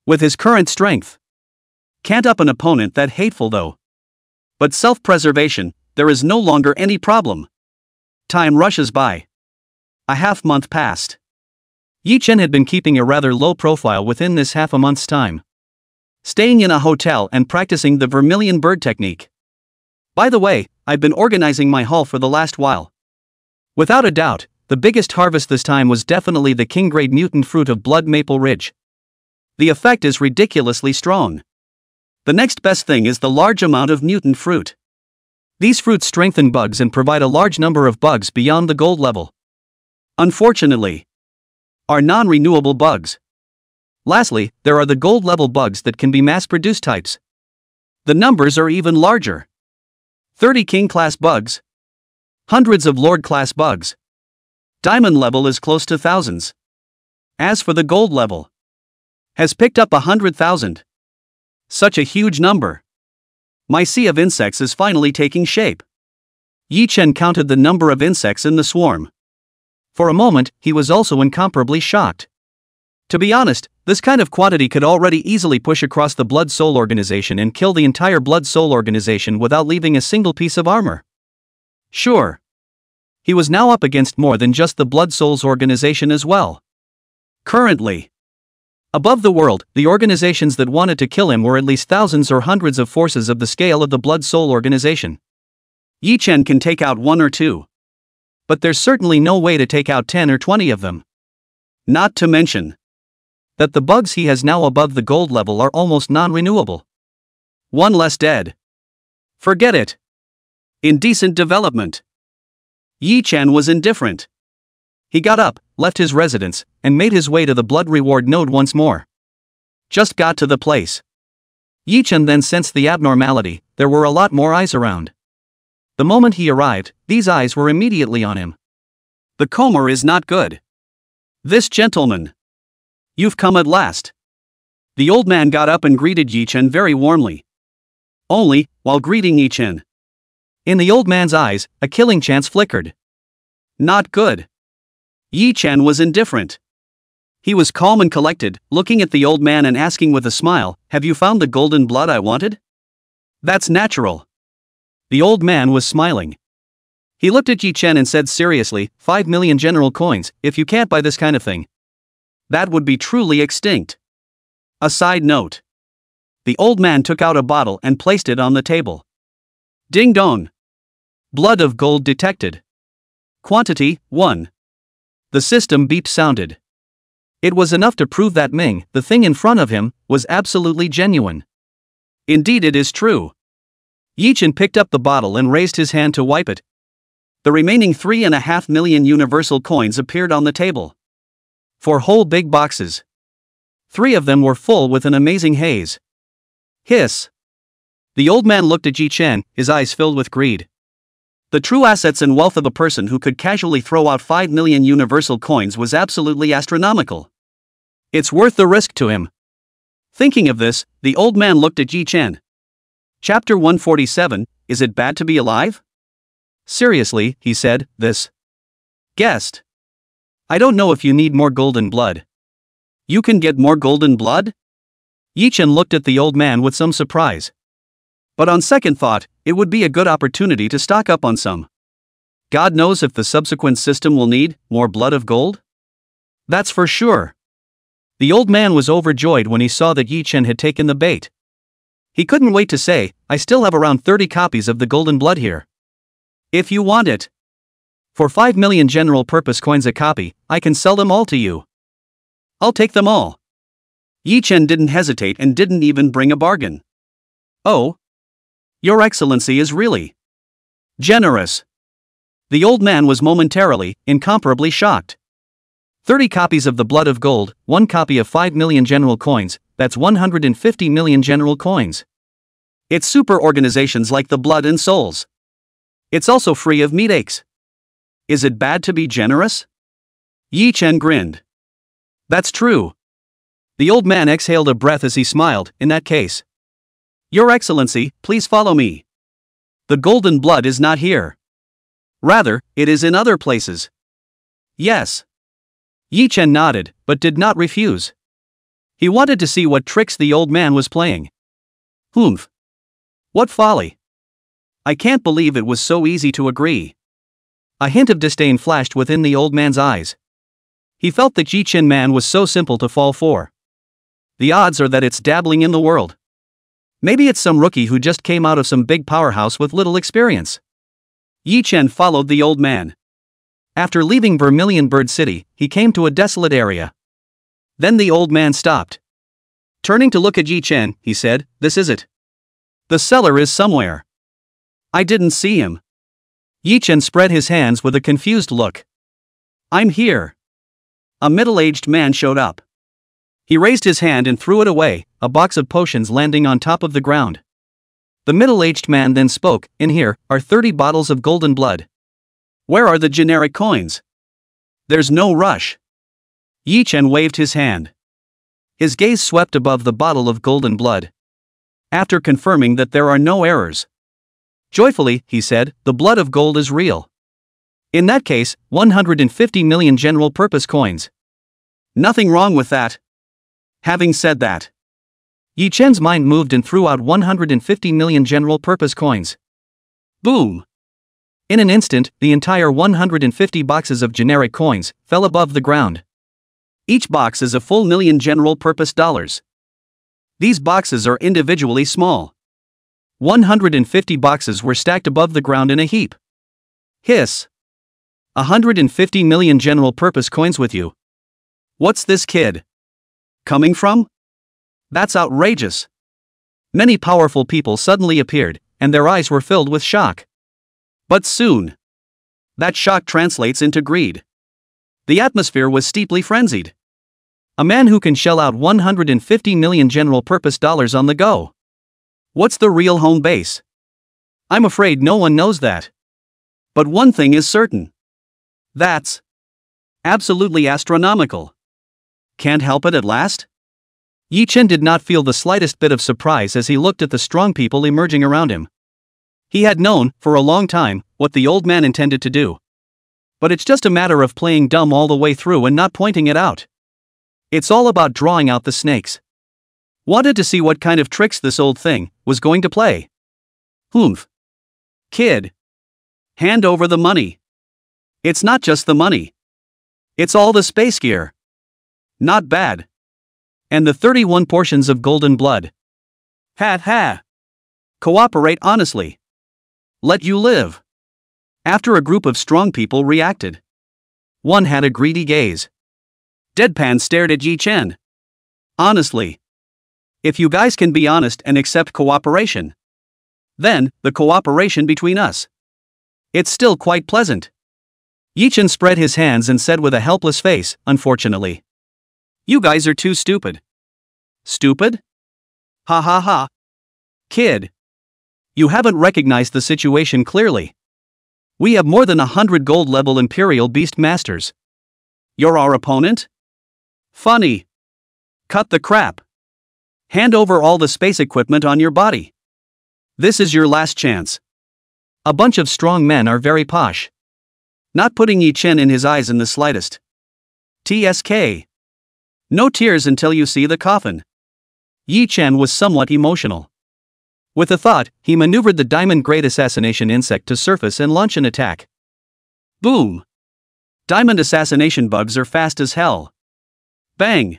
With his current strength. Can't up an opponent that hateful though. But self-preservation, there is no longer any problem. Time rushes by. A half-month passed. Yi Chen had been keeping a rather low profile within this half a month's time. Staying in a hotel and practicing the vermilion bird technique. By the way, I've been organizing my haul for the last while. Without a doubt, the biggest harvest this time was definitely the king-grade mutant fruit of Blood Maple Ridge. The effect is ridiculously strong. The next best thing is the large amount of mutant fruit. These fruits strengthen bugs and provide a large number of bugs beyond the gold level. Unfortunately, are non-renewable bugs. Lastly, there are the gold level bugs that can be mass-produced types. The numbers are even larger. 30 king-class bugs. Hundreds of lord-class bugs. Diamond level is close to thousands. As for the gold level, has picked up 100,000. Such a huge number. My sea of insects is finally taking shape. Yi Chen counted the number of insects in the swarm. For a moment, he was also incomparably shocked. To be honest, this kind of quantity could already easily push across the Blood Soul organization and kill the entire Blood Soul organization without leaving a single piece of armor. Sure. He was now up against more than just the Blood Souls organization as well. Currently, above the world, the organizations that wanted to kill him were at least thousands or hundreds of forces of the scale of the Blood Soul organization. Yi Chen can take out 1 or 2. But there's certainly no way to take out 10 or 20 of them. Not to mention that the bugs he has now above the gold level are almost non-renewable. 1 less dead. Forget it. Indecent development. Yi Chen was indifferent. He got up, left his residence, and made his way to the blood reward node once more. Just got to the place. Yi Chen then sensed the abnormality. There were a lot more eyes around. The moment he arrived, these eyes were immediately on him. The coma is not good. This gentleman. You've come at last. The old man got up and greeted Yi Chen very warmly. Only, while greeting Yi Chen, in the old man's eyes, a killing chance flickered. Not good. Yi Chen was indifferent. He was calm and collected, looking at the old man and asking with a smile, "Have you found the golden blood I wanted?" "That's natural." The old man was smiling. He looked at Yi Chen and said seriously, 5 million general coins, if you can't buy this kind of thing. That would be truly extinct. A side note. The old man took out a bottle and placed it on the table. Ding dong. Blood of gold detected. Quantity, 1. The system beep sounded. It was enough to prove that Ming, the thing in front of him, was absolutely genuine. Indeed it is true. Yi Chen picked up the bottle and raised his hand to wipe it. The remaining 3.5 million universal coins appeared on the table. 4 whole big boxes. 3 of them were full with an amazing haze. Hiss. The old man looked at Yi Chen, his eyes filled with greed. The true assets and wealth of a person who could casually throw out 5 million universal coins was absolutely astronomical. It's worth the risk to him. Thinking of this, the old man looked at Yi Chen. Chapter 147, Is it bad to be alive? Seriously, he said, this guest. I don't know if you need more golden blood. You can get more golden blood? Yi Chen looked at the old man with some surprise. But on second thought, it would be a good opportunity to stock up on some. God knows if the subsequent system will need more blood of gold? That's for sure. The old man was overjoyed when he saw that Yi Chen had taken the bait. He couldn't wait to say, I still have around 30 copies of the golden blood here. If you want it. For 5 million general purpose coins a copy, I can sell them all to you. I'll take them all. Yi Chen didn't hesitate and didn't even bring a bargain. Oh. Your Excellency is really generous. The old man was momentarily, incomparably shocked. 30 copies of the Blood of Gold, 1 copy of 5 million general coins, that's 150 million general coins. It's super organizations like the Blood and Souls. It's also free of meat aches. Is it bad to be generous? Yi Chen grinned. That's true. The old man exhaled a breath as he smiled. In that case, Your Excellency, please follow me. The golden blood is not here. Rather, it is in other places. Yes. Yi Chen nodded, but did not refuse. He wanted to see what tricks the old man was playing. Humph. What folly. I can't believe it was so easy to agree. A hint of disdain flashed within the old man's eyes. He felt that Yi Chen man was so simple to fall for. The odds are that it's dabbling in the world. Maybe it's some rookie who just came out of some big powerhouse with little experience. Yi Chen followed the old man. After leaving Vermilion Bird City, he came to a desolate area. Then the old man stopped. Turning to look at Yi Chen, he said, "This is it. The seller is somewhere. I didn't see him." Yi Chen spread his hands with a confused look. "I'm here." A middle-aged man showed up. He raised his hand and threw it away, a box of potions landing on top of the ground. The middle-aged man then spoke, "In here are 30 bottles of golden blood. Where are the generic coins?" "There's no rush." Yi Chen waved his hand. His gaze swept above the bottle of golden blood. After confirming that there are no errors. Joyfully, he said, "The blood of gold is real. In that case, 150 million general-purpose coins. Nothing wrong with that." Having said that, Yi Chen's mind moved and threw out 150 million general-purpose coins. Boom! In an instant, the entire 150 boxes of generic coins fell above the ground. Each box is a full million general-purpose dollars. These boxes are individually small. 150 boxes were stacked above the ground in a heap. Hiss! 150 million general-purpose coins with you. What's this kid coming from? That's outrageous. Many powerful people suddenly appeared, and their eyes were filled with shock. But soon, that shock translates into greed. The atmosphere was steeply frenzied. A man who can shell out 150 million general-purpose dollars on the go. What's the real home base? I'm afraid no one knows that. But one thing is certain. That's absolutely astronomical. Can't help it at last? Yi Chen did not feel the slightest bit of surprise as he looked at the strong people emerging around him. He had known, for a long time, what the old man intended to do. But it's just a matter of playing dumb all the way through and not pointing it out. It's all about drawing out the snakes. Wanted to see what kind of tricks this old thing was going to play. Humph. Kid. Hand over the money. It's not just the money. It's all the space gear. Not bad. And the 31 portions of golden blood. Ha ha. Cooperate honestly. Let you live. After a group of strong people reacted. One had a greedy gaze. Deadpan stared at Yi Chen. Honestly. If you guys can be honest and accept cooperation. Then, the cooperation between us. It's still quite pleasant. Yi Chen spread his hands and said with a helpless face, "Unfortunately. You guys are too stupid." Stupid? Ha ha ha. Kid. You haven't recognized the situation clearly. We have more than 100 gold-level Imperial Beast Masters. You're our opponent? Funny. Cut the crap. Hand over all the space equipment on your body. This is your last chance. A bunch of strong men are very posh. Not putting Yi Chen in his eyes in the slightest. TSK. No tears until you see the coffin. Yi Chen was somewhat emotional. With a thought, he maneuvered the diamond-grade assassination insect to surface and launch an attack. Boom! Diamond assassination bugs are fast as hell. Bang!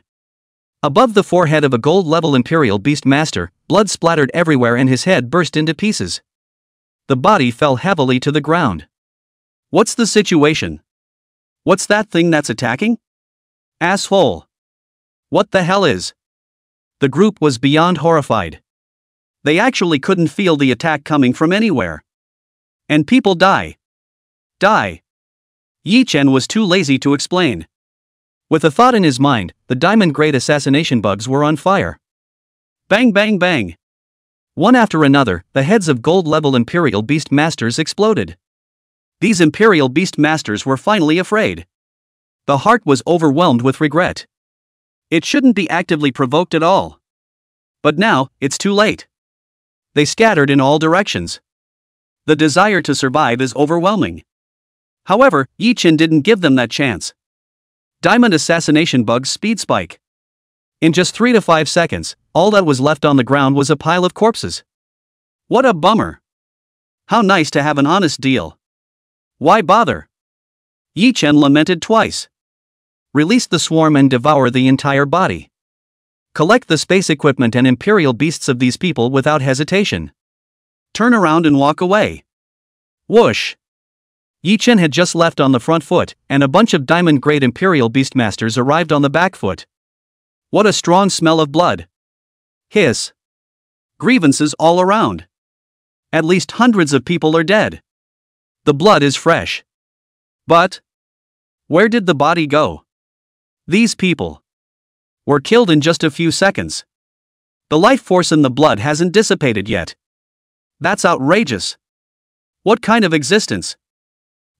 Above the forehead of a gold-level Imperial Beast Master, blood splattered everywhere and his head burst into pieces. The body fell heavily to the ground. What's the situation? What's that thing that's attacking? Asshole! What the hell is? The group was beyond horrified. They actually couldn't feel the attack coming from anywhere. And people die. Die. Yi Chen was too lazy to explain. With a thought in his mind, the diamond-grade assassination bugs were on fire. Bang bang bang! One after another, the heads of gold-level Imperial Beast Masters exploded. These Imperial Beast Masters were finally afraid. The heart was overwhelmed with regret. It shouldn't be actively provoked at all. But now, it's too late. They scattered in all directions. The desire to survive is overwhelming. However, Yi Chen didn't give them that chance. Diamond assassination bugs speed spike. In just 3 to 5 seconds, all that was left on the ground was a pile of corpses. What a bummer. How nice to have an honest deal. Why bother? Yi Chen lamented twice. Release the swarm and devour the entire body. Collect the space equipment and Imperial beasts of these people without hesitation. Turn around and walk away. Whoosh! Yi Chen had just left on the front foot, and a bunch of diamond-grade Imperial Beastmasters arrived on the back foot. What a strong smell of blood. Hiss. Grievances all around. At least hundreds of people are dead. The blood is fresh. But where did the body go? These people were killed in just a few seconds. The life force in the blood hasn't dissipated yet. That's outrageous. What kind of existence?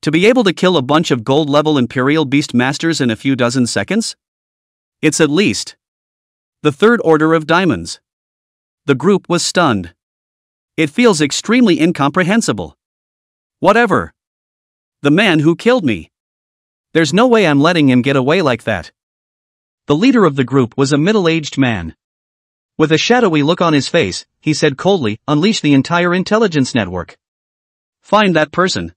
To be able to kill a bunch of gold-level Imperial Beast Masters in a few dozen seconds? It's at least the third order of diamonds. The group was stunned. It feels extremely incomprehensible. Whatever. The man who killed me. There's no way I'm letting him get away like that. The leader of the group was a middle-aged man. With a shadowy look on his face, he said coldly, "Unleash the entire intelligence network. Find that person.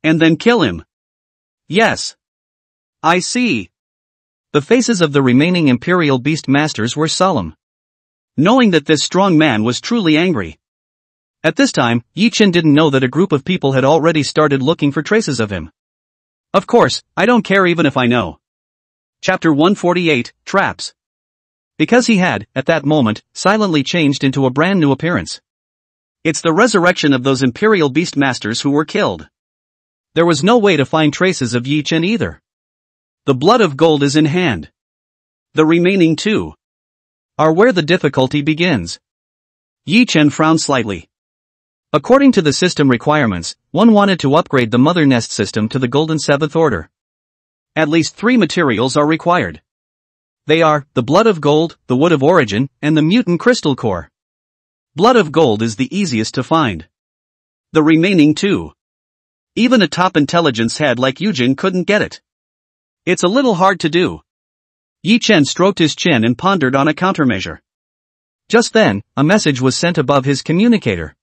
And then kill him." Yes. I see. The faces of the remaining Imperial Beast Masters were solemn, knowing that this strong man was truly angry. At this time, Yi Chen didn't know that a group of people had already started looking for traces of him. Of course, I don't care even if I know. Chapter 148, Traps. Because he had, at that moment, silently changed into a brand new appearance. It's the resurrection of those Imperial Beast Masters who were killed. There was no way to find traces of Yi Chen either. The blood of gold is in hand. The remaining two are where the difficulty begins. Yi Chen frowned slightly. According to the system requirements, one wanted to upgrade the Mother Nest system to the Golden Seventh Order. At least 3 materials are required. They are the Blood of Gold, the Wood of Origin, and the Mutant Crystal Core. Blood of Gold is the easiest to find. The remaining 2. Even a top intelligence head like Yujin couldn't get it. It's a little hard to do. Yi Chen stroked his chin and pondered on a countermeasure. Just then, a message was sent above his communicator.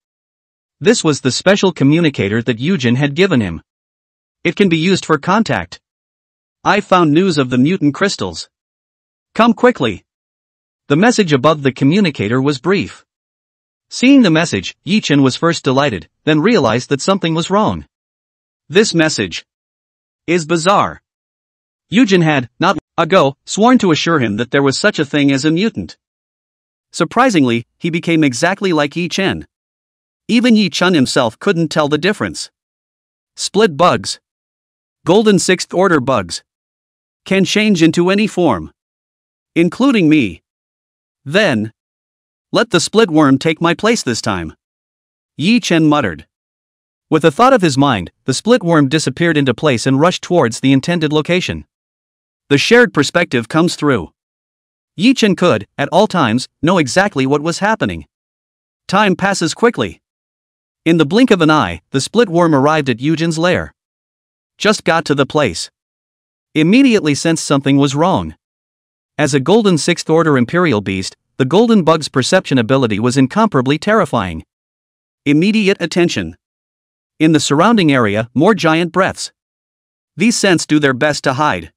This was the special communicator that Yujin had given him. It can be used for contact. I found news of the mutant crystals. Come quickly. The message above the communicator was brief. Seeing the message, Yi Chen was first delighted, then realized that something was wrong. This message is bizarre. Yujin had, not long ago, sworn to assure him that there was such a thing as a mutant. Surprisingly, he became exactly like Yi Chen. Even Yi Chen himself couldn't tell the difference. Split bugs. Golden Sixth Order bugs. Can change into any form. Including me. Then let the split worm take my place this time. Yi Chen muttered. With a thought of his mind, the split worm disappeared into place and rushed towards the intended location. The shared perspective comes through. Yi Chen could, at all times, know exactly what was happening. Time passes quickly. In the blink of an eye, the split worm arrived at Yujin's lair. Just got to the place. Immediately sensed something was wrong. As a Golden Sixth Order Imperial Beast, the Golden Bug's perception ability was incomparably terrifying. Immediate attention. In the surrounding area, more giant breaths. These scents do their best to hide.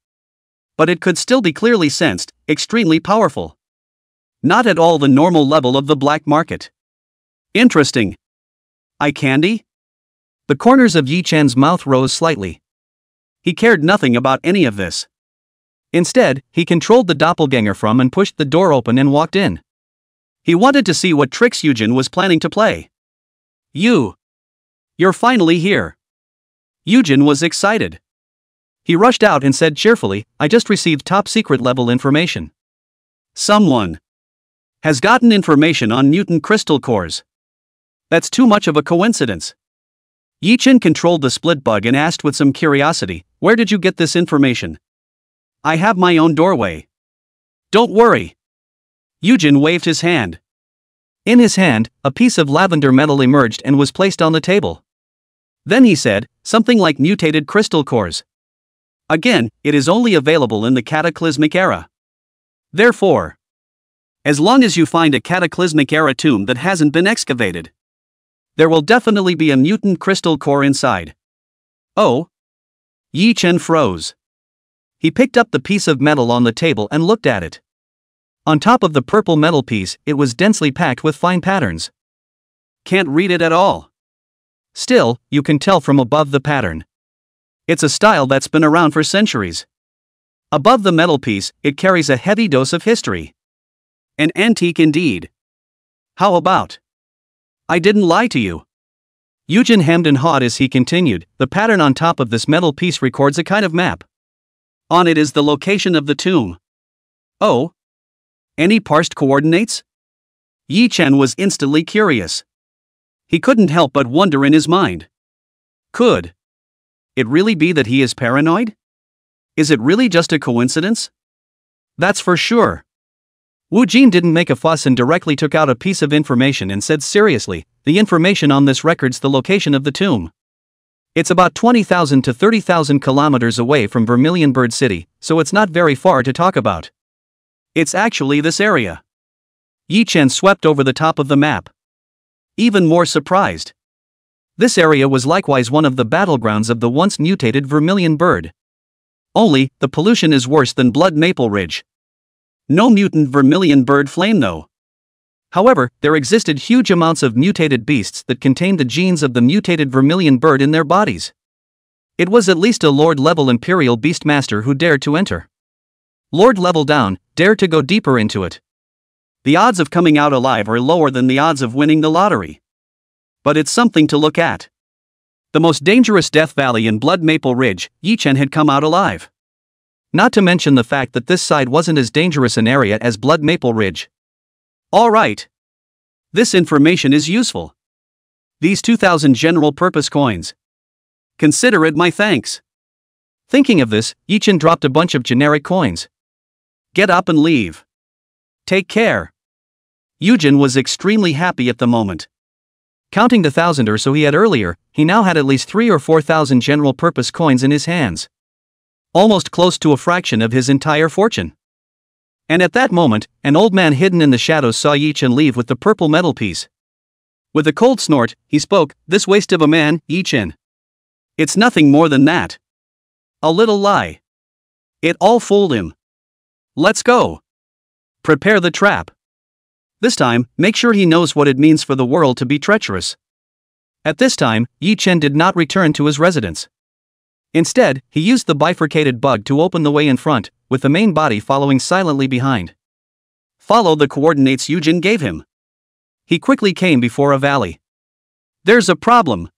But it could still be clearly sensed, extremely powerful. Not at all the normal level of the black market. Interesting. Eye candy? The corners of Yi Chen's mouth rose slightly. He cared nothing about any of this. Instead, he controlled the doppelganger from and pushed the door open and walked in. He wanted to see what tricks Yujin was planning to play. You're finally here. Yujin was excited. He rushed out and said cheerfully, "I just received top secret level information. Someone has gotten information on mutant crystal cores. That's too much of a coincidence." Yi Chen controlled the split bug and asked with some curiosity, "Where did you get this information?" "I have my own doorway. Don't worry." Yujin waved his hand. In his hand, a piece of lavender metal emerged and was placed on the table. Then he said, something like mutated crystal cores. Again, it is only available in the cataclysmic era. Therefore, as long as you find a cataclysmic era tomb that hasn't been excavated, there will definitely be a mutant crystal core inside. Oh? Yi Chen froze. He picked up the piece of metal on the table and looked at it. On top of the purple metal piece, it was densely packed with fine patterns. Can't read it at all. Still, you can tell from above the pattern. It's a style that's been around for centuries. Above the metal piece, it carries a heavy dose of history. An antique indeed. How about? I didn't lie to you. Yujin hemmed and hawed as he continued, the pattern on top of this metal piece records a kind of map. On it is the location of the tomb. Oh? Any parsed coordinates? Yi Chen was instantly curious. He couldn't help but wonder in his mind. Could it really be that he is paranoid? Is it really just a coincidence? That's for sure. Wu Jin didn't make a fuss and directly took out a piece of information and said seriously, the information on this records the location of the tomb. It's about 20,000 to 30,000 kilometers away from Vermilion Bird City, so it's not very far to talk about. It's actually this area. Yi Chen swept over the top of the map. Even more surprised. This area was likewise one of the battlegrounds of the once mutated Vermilion Bird. Only, the pollution is worse than Blood Maple Ridge. No mutant Vermilion Bird flame though. However, there existed huge amounts of mutated beasts that contained the genes of the mutated Vermilion Bird in their bodies. It was at least a Lord-level Imperial Beastmaster who dared to enter. Lord level down, dared to go deeper into it. The odds of coming out alive are lower than the odds of winning the lottery. But it's something to look at. The most dangerous Death Valley in Blood Maple Ridge, Yi Chen had come out alive. Not to mention the fact that this side wasn't as dangerous an area as Blood Maple Ridge. Alright. This information is useful. These 2,000 general-purpose coins. Consider it my thanks. Thinking of this, Yi Chen dropped a bunch of generic coins. Get up and leave. Take care. Yujin was extremely happy at the moment. Counting the 1,000 or so he had earlier, he now had at least 3,000 or 4,000 general-purpose coins in his hands. Almost close to a fraction of his entire fortune. And at that moment, an old man hidden in the shadows saw Yi Chen leave with the purple metal piece. With a cold snort, he spoke, "This waste of a man, Yi Chen. It's nothing more than that. A little lie. It all fooled him. Let's go. Prepare the trap. This time, make sure he knows what it means for the world to be treacherous." At this time, Yi Chen did not return to his residence. Instead, he used the bifurcated bug to open the way in front, with the main body following silently behind. Follow the coordinates Yujin gave him. He quickly came before a valley. There's a problem.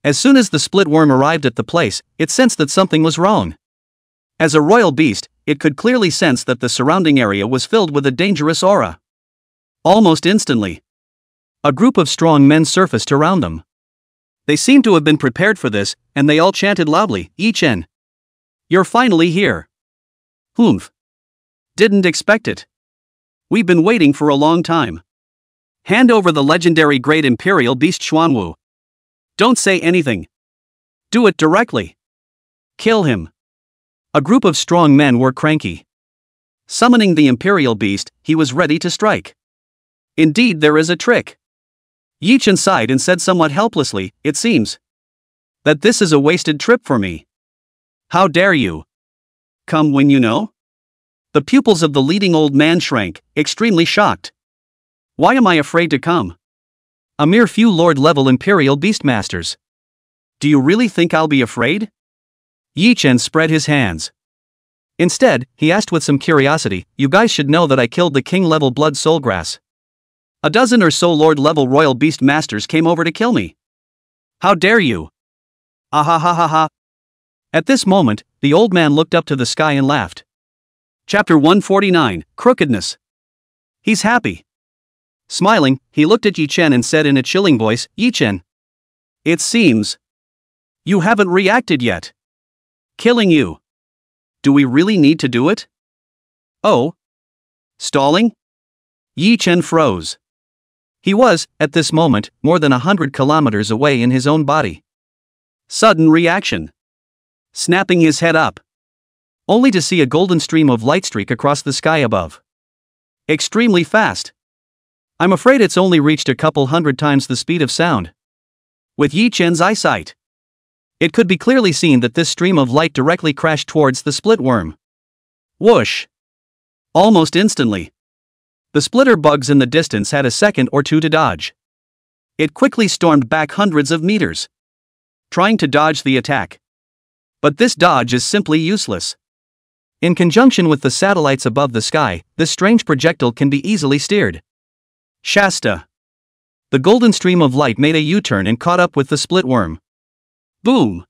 As soon as the split worm arrived at the place, it sensed that something was wrong. As a royal beast, it could clearly sense that the surrounding area was filled with a dangerous aura. Almost instantly, a group of strong men surfaced around them. They seemed to have been prepared for this, and they all chanted loudly, "Yi Chen. You're finally here. Humph. Didn't expect it. We've been waiting for a long time. Hand over the legendary Great Imperial Beast Xuanwu. Don't say anything. Do it directly. Kill him." A group of strong men were cranky. Summoning the Imperial Beast, he was ready to strike. Indeed, there is a trick. Yi Chen sighed and said somewhat helplessly, "It seems that this is a wasted trip for me. How dare you? Come when you know?" The pupils of the leading old man shrank, extremely shocked. "Why am I afraid to come? A mere few Lord-level Imperial Beastmasters. Do you really think I'll be afraid?" Yi Chen spread his hands. Instead, he asked with some curiosity, "You guys should know that I killed the king-level Blood Soulgrass. A dozen or so Lord-level Royal Beast Masters came over to kill me. How dare you? Ah ha ha ha ha." At this moment, the old man looked up to the sky and laughed. Chapter 149, Crookedness. He's happy. Smiling, he looked at Yi Chen and said in a chilling voice, Yi Chen. It seems you haven't reacted yet. Killing you. Do we really need to do it? Oh. Stalling? Yi Chen froze. He was, at this moment, more than 100 kilometers away in his own body. Sudden reaction. Snapping his head up. Only to see a golden stream of light streak across the sky above. Extremely fast. I'm afraid it's only reached a couple hundred times the speed of sound. With Yi Chen's eyesight, it could be clearly seen that this stream of light directly crashed towards the split worm. Whoosh! Almost instantly. The splitter bugs in the distance had a second or two to dodge. It quickly stormed back hundreds of meters, trying to dodge the attack. But this dodge is simply useless. In conjunction with the satellites above the sky, this strange projectile can be easily steered. Shasta. The golden stream of light made a U-turn and caught up with the split worm. Boom!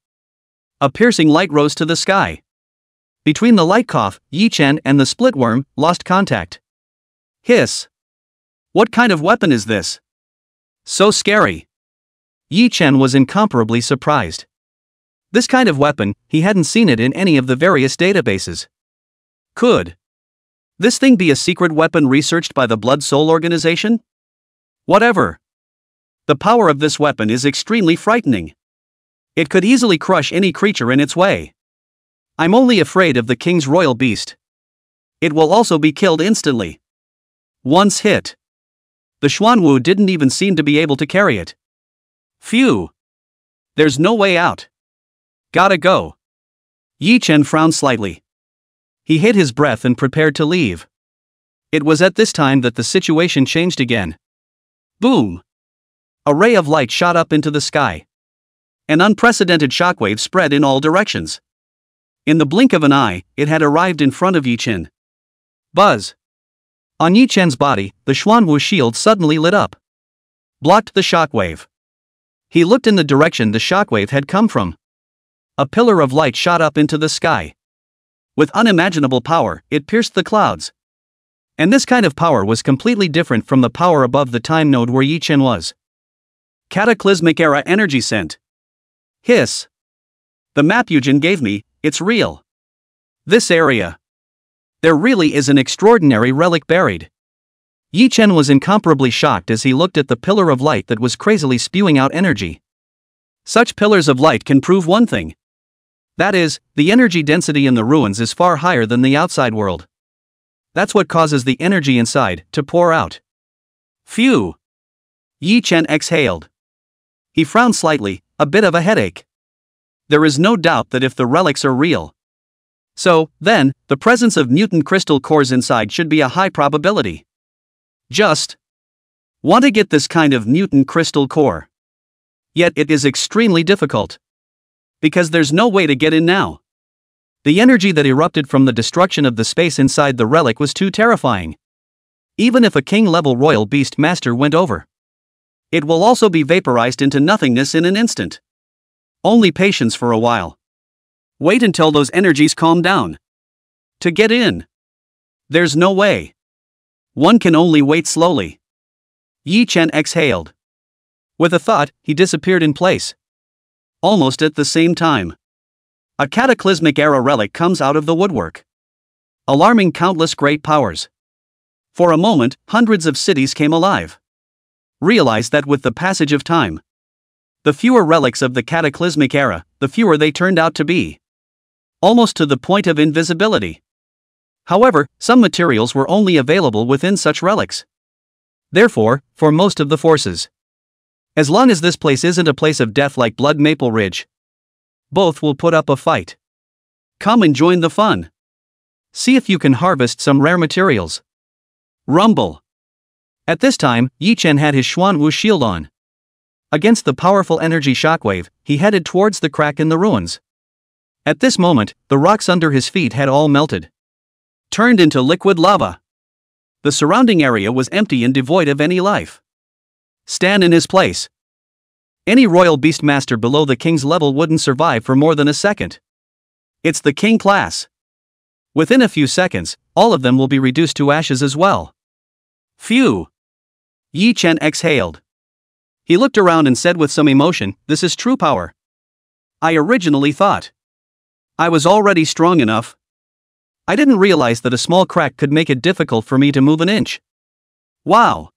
A piercing light rose to the sky. Between the light cough, Yi Chen and the split worm lost contact. Hiss! What kind of weapon is this? So scary. Yi Chen was incomparably surprised. This kind of weapon, he hadn't seen it in any of the various databases. Could this thing be a secret weapon researched by the Blood Soul organization? Whatever. The power of this weapon is extremely frightening. It could easily crush any creature in its way. I'm only afraid of the king's royal beast. It will also be killed instantly. Once hit. The Xuanwu didn't even seem to be able to carry it. Phew. There's no way out. Gotta go. Yi Chen frowned slightly. He hid his breath and prepared to leave. It was at this time that the situation changed again. Boom! A ray of light shot up into the sky. An unprecedented shockwave spread in all directions. In the blink of an eye, it had arrived in front of Yi Chen. Buzz! On Yi Chen's body, the Xuanwu shield suddenly lit up. Blocked the shockwave. He looked in the direction the shockwave had come from. A pillar of light shot up into the sky. With unimaginable power, it pierced the clouds. And this kind of power was completely different from the power above the time node where Yi Chen was. Cataclysmic Era Energy Scent. Hiss. The map Yujin gave me, it's real. This area. There really is an extraordinary relic buried. Yi Chen was incomparably shocked as he looked at the pillar of light that was crazily spewing out energy. Such pillars of light can prove one thing. That is, the energy density in the ruins is far higher than the outside world. That's what causes the energy inside to pour out. Phew! Yi Chen exhaled. He frowned slightly, a bit of a headache. There is no doubt that if the relics are real, so, then, the presence of mutant crystal cores inside should be a high probability. Just want to get this kind of mutant crystal core. Yet it is extremely difficult. Because there's no way to get in now. The energy that erupted from the destruction of the space inside the relic was too terrifying. Even if a king-level royal beast master went over, it will also be vaporized into nothingness in an instant. Only patience for a while. Wait until those energies calm down. To get in, there's no way. One can only wait slowly. Yi Chen exhaled. With a thought, he disappeared in place. Almost at the same time, a cataclysmic era relic comes out of the woodwork, alarming countless great powers. For a moment, hundreds of cities came alive. Realized that with the passage of time, the fewer relics of the cataclysmic era, the fewer they turned out to be. Almost to the point of invisibility. However, some materials were only available within such relics. Therefore, for most of the forces, as long as this place isn't a place of death like Blood Maple Ridge, both will put up a fight. Come and join the fun. See if you can harvest some rare materials. Rumble. At this time, Yi Chen had his Xuanwu shield on. Against the powerful energy shockwave, he headed towards the crack in the ruins. At this moment, the rocks under his feet had all melted, turned into liquid lava. The surrounding area was empty and devoid of any life. Stand in his place. Any royal beastmaster below the king's level wouldn't survive for more than a second. It's the King class. Within a few seconds, all of them will be reduced to ashes as well. Phew. Yi Chen exhaled. He looked around and said with some emotion, "This is true power. I originally thought I was already strong enough. I didn't realize that a small crack could make it difficult for me to move an inch. Wow."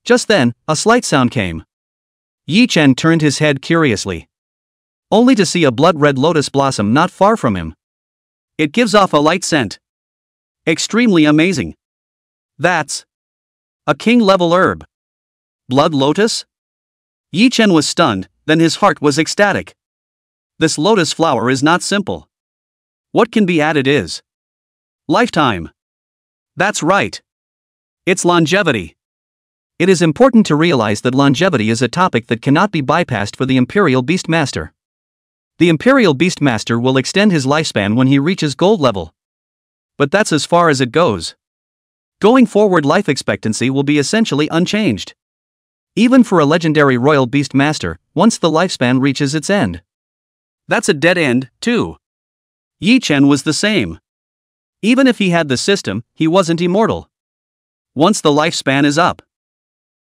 Just then, a slight sound came. Yi Chen turned his head curiously, only to see a blood-red lotus blossom not far from him. It gives off a light scent. Extremely amazing. That's a king-level herb. Blood lotus? Yi Chen was stunned, then his heart was ecstatic. This lotus flower is not simple. What can be added is lifetime. That's right. It's longevity. It is important to realize that longevity is a topic that cannot be bypassed for the Imperial Beastmaster. The Imperial Beastmaster will extend his lifespan when he reaches gold level. But that's as far as it goes. Going forward, life expectancy will be essentially unchanged. Even for a legendary Royal Beastmaster, once the lifespan reaches its end. That's a dead end, too. Yi Chen was the same. Even if he had the system, he wasn't immortal. Once the lifespan is up,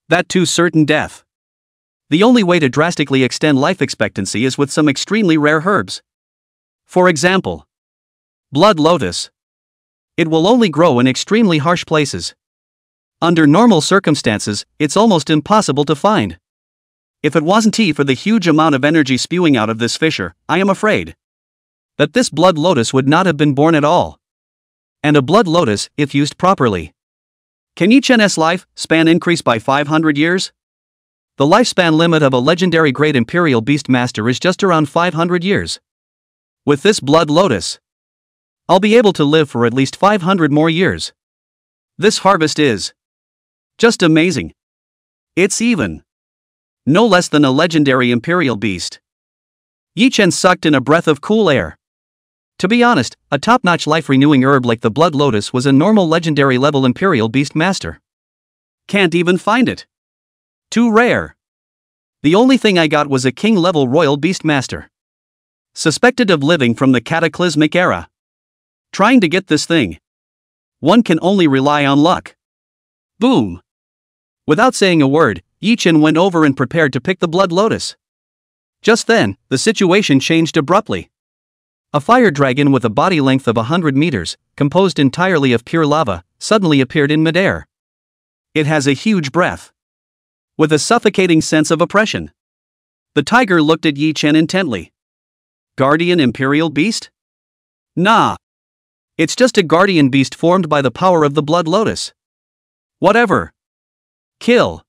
that too certain death. The only way to drastically extend life expectancy is with some extremely rare herbs. For example, blood lotus. It will only grow in extremely harsh places. Under normal circumstances, it's almost impossible to find. If it wasn't for the huge amount of energy spewing out of this fissure, I am afraid that this blood lotus would not have been born at all. And a blood lotus, if used properly, can Yi Chen's life span increase by 500 years? The lifespan limit of a legendary great Imperial Beastmaster is just around 500 years. With this blood lotus, I'll be able to live for at least 500 more years. This harvest is just amazing. It's even no less than a legendary Imperial Beast. Yi Chen sucked in a breath of cool air. To be honest, a top-notch life-renewing herb like the blood lotus was a normal legendary level Imperial Beastmaster. Can't even find it. Too rare. The only thing I got was a king-level Royal Beastmaster, suspected of living from the cataclysmic era. Trying to get this thing, one can only rely on luck. Boom. Without saying a word, Yi Chen went over and prepared to pick the blood lotus. Just then, the situation changed abruptly. A fire dragon with a body length of 100 meters, composed entirely of pure lava, suddenly appeared in midair. It has a huge breath, with a suffocating sense of oppression. The tiger looked at Yi Chen intently. Guardian Imperial Beast? Nah. It's just a guardian beast formed by the power of the blood lotus. Whatever. Kill.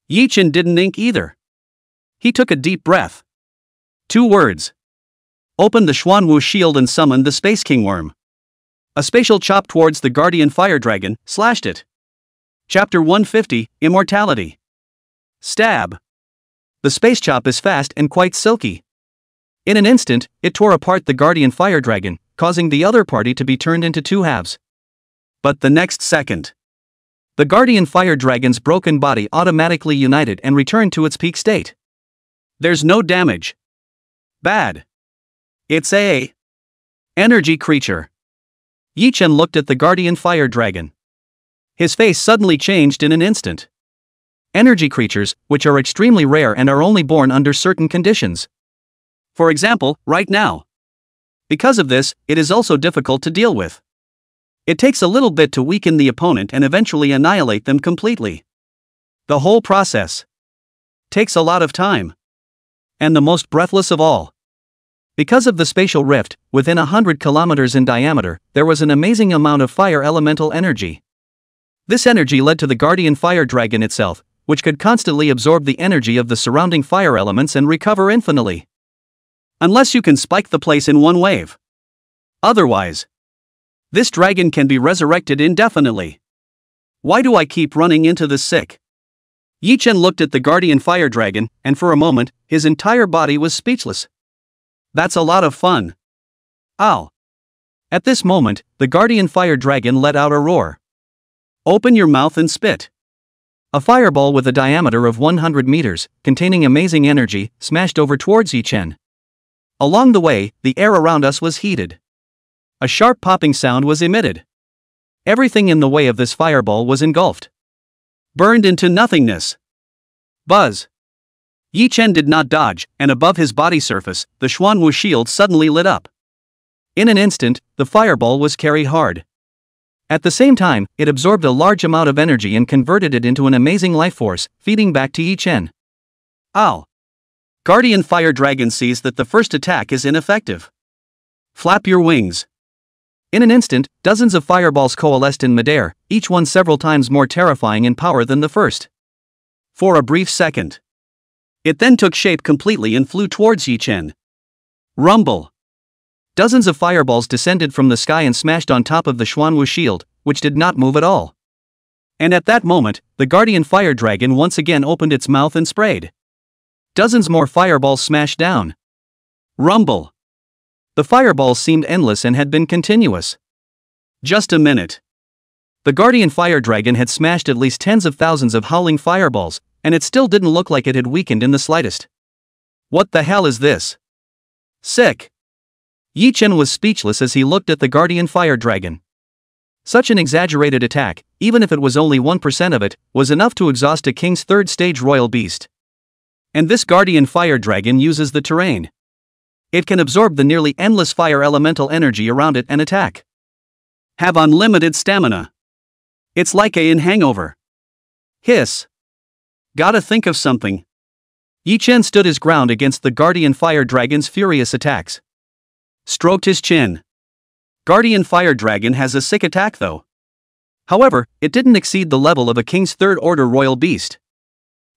Yi Chen didn't ink either. He took a deep breath. 2 words. Opened the Xuanwu shield and summoned the Space King worm. A spatial chop towards the guardian fire dragon, slashed it. Chapter 150, Immortality. Stab. The space chop is fast and quite silky. In an instant, it tore apart the guardian fire dragon, causing the other party to be turned into 2 halves. But the next second, the guardian fire dragon's broken body automatically united and returned to its peak state. There's no damage. Bad. It's a energy creature. Yi Chen looked at the guardian fire dragon. His face suddenly changed in an instant. Energy creatures, which are extremely rare and are only born under certain conditions. For example, right now. Because of this, it is also difficult to deal with. It takes a little bit to weaken the opponent and eventually annihilate them completely. The whole process takes a lot of time. And the most breathless of all. Because of the spatial rift, within 100 kilometers in diameter, there was an amazing amount of fire elemental energy. This energy led to the guardian fire dragon itself, which could constantly absorb the energy of the surrounding fire elements and recover infinitely. Unless you can spike the place in one wave. Otherwise, this dragon can be resurrected indefinitely. Why do I keep running into this sick? Yi Chen looked at the guardian fire dragon, and for a moment, his entire body was speechless. That's a lot of fun. Ow. At this moment, the guardian fire dragon let out a roar. Open your mouth and spit. A fireball with a diameter of 100 meters, containing amazing energy, smashed over towards Yi Chen. Along the way, the air around us was heated. A sharp popping sound was emitted. Everything in the way of this fireball was engulfed. Burned into nothingness. Buzz. Yi Chen did not dodge, and above his body surface, the Xuanwu shield suddenly lit up. In an instant, the fireball was carried hard. At the same time, it absorbed a large amount of energy and converted it into an amazing life force, feeding back to Yi Chen. Ow! Guardian Fire Dragon sees that the first attack is ineffective. Flap your wings. In an instant, dozens of fireballs coalesced in midair, each one several times more terrifying in power than the first. For a brief second. It then took shape completely and flew towards Yi Chen. Rumble. Dozens of fireballs descended from the sky and smashed on top of the Xuanwu shield, which did not move at all. And at that moment, the Guardian Fire Dragon once again opened its mouth and sprayed. Dozens more fireballs smashed down. Rumble. The fireballs seemed endless and had been continuous. Just a minute. The Guardian Fire Dragon had smashed at least tens of thousands of howling fireballs, and it still didn't look like it had weakened in the slightest. What the hell is this? Sick. Yi Chen was speechless as he looked at the Guardian Fire Dragon. Such an exaggerated attack, even if it was only 1% of it, was enough to exhaust a king's third stage royal beast. And this Guardian Fire Dragon uses the terrain. It can absorb the nearly endless fire elemental energy around it and attack. Have unlimited stamina. It's like in Hangover. Hiss. Gotta think of something. Yi Chen stood his ground against the Guardian Fire Dragon's furious attacks. Stroked his chin. Guardian Fire Dragon has a sick attack though. However, it didn't exceed the level of a King's Third Order Royal Beast.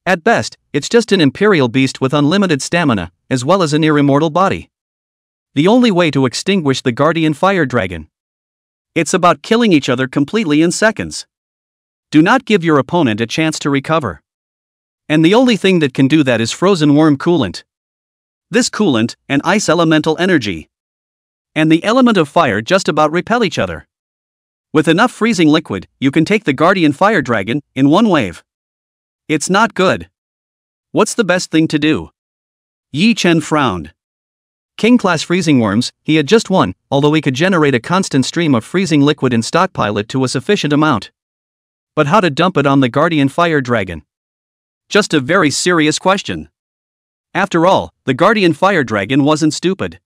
At best, it's just an Imperial Beast with unlimited stamina, as well as a near-immortal body. The only way to extinguish the Guardian Fire Dragon. It's about killing each other completely in seconds. Do not give your opponent a chance to recover. And the only thing that can do that is frozen worm coolant. This coolant, and ice elemental energy, and the element of fire just about repel each other. With enough freezing liquid, you can take the Guardian Fire Dragon in one wave. It's not good. What's the best thing to do? Yi Chen frowned. King-class freezing worms, he had just one, although he could generate a constant stream of freezing liquid and stockpile it to a sufficient amount. But how to dump it on the Guardian Fire Dragon? Just a very serious question. After all, the Guardian Fire Dragon wasn't stupid.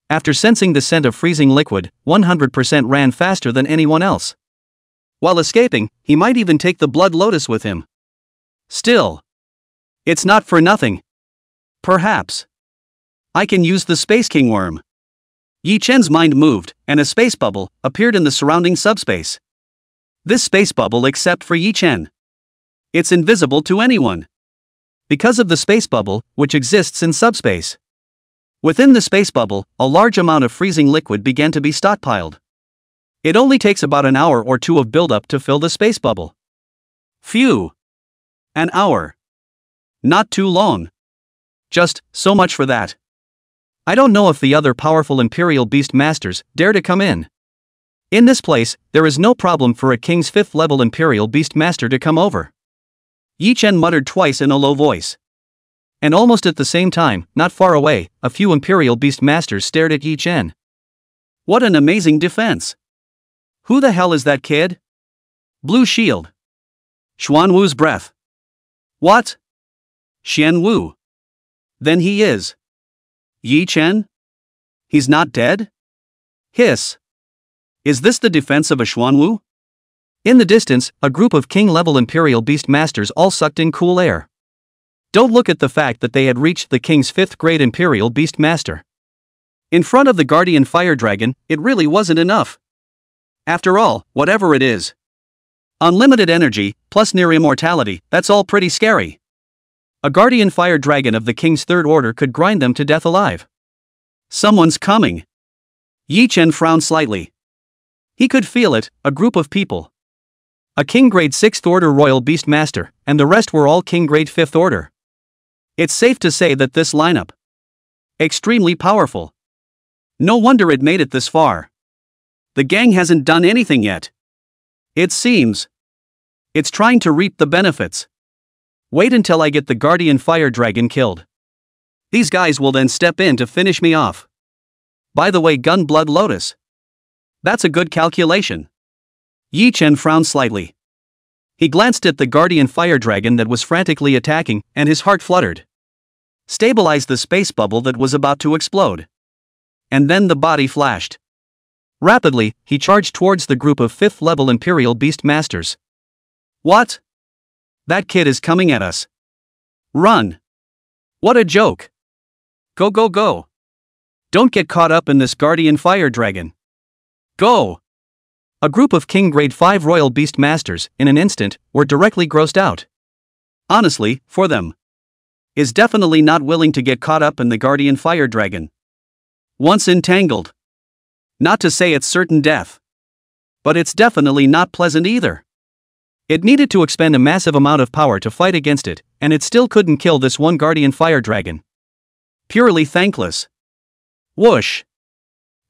After sensing the scent of freezing liquid, 100% ran faster than anyone else. While escaping, he might even take the Blood Lotus with him. Still, it's not for nothing. Perhaps I can use the Space King worm. Yi Chen's mind moved, and a space bubble appeared in the surrounding subspace. This space bubble except for Yi Chen. It's invisible to anyone. Because of the space bubble, which exists in subspace. Within the space bubble, a large amount of freezing liquid began to be stockpiled. It only takes about an hour or two of buildup to fill the space bubble. Phew. An hour. Not too long. Just so much for that. I don't know if the other powerful Imperial Beast Masters dare to come in. In this place, there is no problem for a King's 5th level Imperial Beast Master to come over. Yi Chen muttered twice in a low voice. And almost at the same time, not far away, a few Imperial Beast Masters stared at Yi Chen. What an amazing defense! Who the hell is that kid? Blue Shield. Xuanwu's breath. What? Xianwu. Then he is Yi Chen? He's not dead? Hiss. Is this the defense of a Xuanwu? In the distance, a group of king-level Imperial Beast Masters all sucked in cool air. Don't look at the fact that they had reached the King's 5th grade Imperial Beast Master. In front of the Guardian Fire Dragon, it really wasn't enough. After all, whatever it is. Unlimited energy, plus near immortality, that's all pretty scary. A Guardian Fire Dragon of the King's Third Order could grind them to death alive. Someone's coming. Yi Chen frowned slightly. He could feel it, a group of people. A King Grade 6th Order Royal Beast Master, and the rest were all King Grade 5th Order. It's safe to say that this lineup. Extremely powerful. No wonder it made it this far. The gang hasn't done anything yet. It seems. It's trying to reap the benefits. Wait until I get the Guardian Fire Dragon killed. These guys will then step in to finish me off. By the way, Gunblood Lotus. That's a good calculation. Yi Chen frowned slightly. He glanced at the guardian fire dragon that was frantically attacking, and his heart fluttered. Stabilize the space bubble that was about to explode. And then the body flashed. Rapidly, he charged towards the group of 5th level Imperial Beast Masters. What? That kid is coming at us. Run. What a joke. Go go go. Don't get caught up in this guardian fire dragon. Go. A group of King Grade 5 Royal Beast Masters, in an instant, were directly grossed out. Honestly, for them. Is definitely not willing to get caught up in the guardian fire dragon. Once entangled. Not to say it's certain death. But it's definitely not pleasant either. It needed to expend a massive amount of power to fight against it, and it still couldn't kill this one guardian fire dragon. Purely thankless. Whoosh.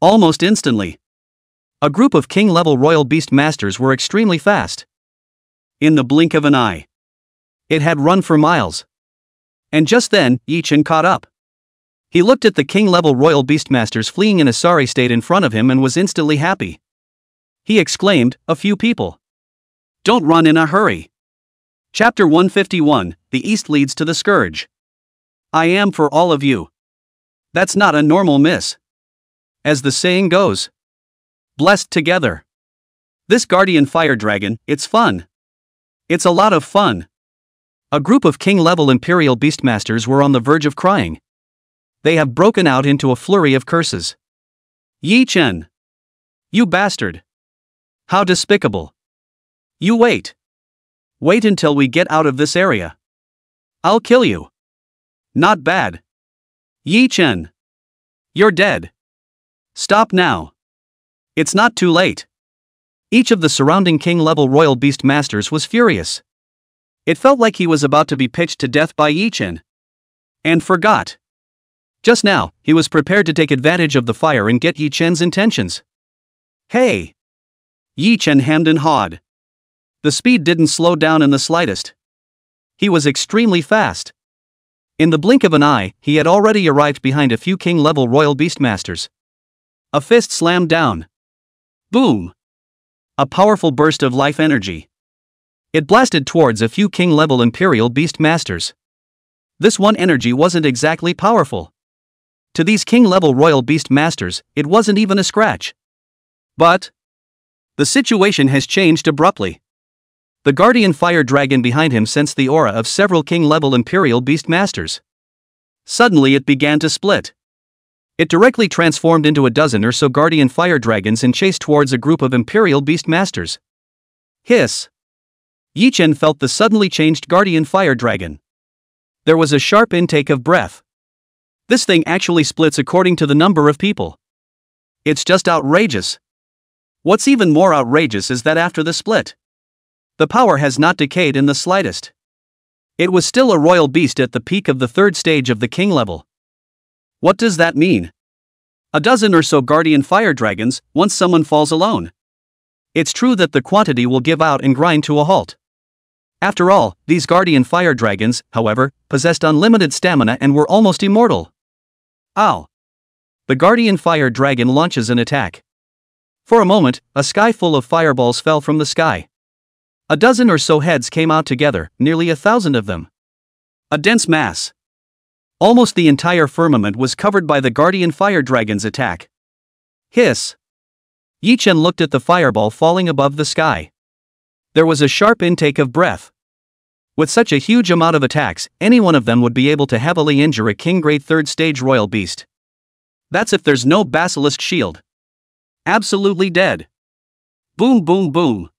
Almost instantly. A group of king-level royal beast masters were extremely fast. In the blink of an eye. It had run for miles. And just then, Yi Chen caught up. He looked at the king-level royal beastmasters fleeing in a sorry state in front of him and was instantly happy. He exclaimed, "A few people. Don't run in a hurry." Chapter 151, The East Leads to the Scourge. I am for all of you. That's not a normal miss. As the saying goes. Blessed together. This guardian fire dragon, it's fun. It's a lot of fun. A group of king-level Imperial Beastmasters were on the verge of crying. They have broken out into a flurry of curses. Yi Chen. You bastard. How despicable. You wait. Wait until we get out of this area. I'll kill you. Not bad. Yi Chen. You're dead. Stop now. It's not too late. Each of the surrounding king-level royal beast masters was furious. It felt like he was about to be pitched to death by Yi Chen. And forgot. Just now, he was prepared to take advantage of the fire and get Yi Chen's intentions. Hey! Yi Chen hemmed and hawed. The speed didn't slow down in the slightest. He was extremely fast. In the blink of an eye, he had already arrived behind a few king-level royal beastmasters. A fist slammed down. Boom! A powerful burst of life energy. It blasted towards a few king-level Imperial Beastmasters. This one energy wasn't exactly powerful. To these king-level Royal Beastmasters, it wasn't even a scratch. But the situation has changed abruptly. The guardian fire dragon behind him sensed the aura of several king-level Imperial Beastmasters. Suddenly it began to split. It directly transformed into a dozen or so guardian fire dragons and chased towards a group of Imperial Beastmasters. Hiss! Yi Chen felt the suddenly changed guardian fire dragon. There was a sharp intake of breath. This thing actually splits according to the number of people. It's just outrageous. What's even more outrageous is that after the split, the power has not decayed in the slightest. It was still a royal beast at the peak of the 3rd stage of the king level. What does that mean? A dozen or so guardian fire dragons, once someone falls alone. It's true that the quantity will give out and grind to a halt. After all, these guardian fire dragons, however, possessed unlimited stamina and were almost immortal. Ow! The guardian fire dragon launches an attack. For a moment, a sky full of fireballs fell from the sky. A dozen or so heads came out together, nearly 1,000 of them. A dense mass. Almost the entire firmament was covered by the guardian fire dragon's attack. Hiss! Yi Chen looked at the fireball falling above the sky. There was a sharp intake of breath. With such a huge amount of attacks, any one of them would be able to heavily injure a king grade 3rd stage royal beast. That's if there's no basilisk shield. Absolutely dead. Boom boom boom.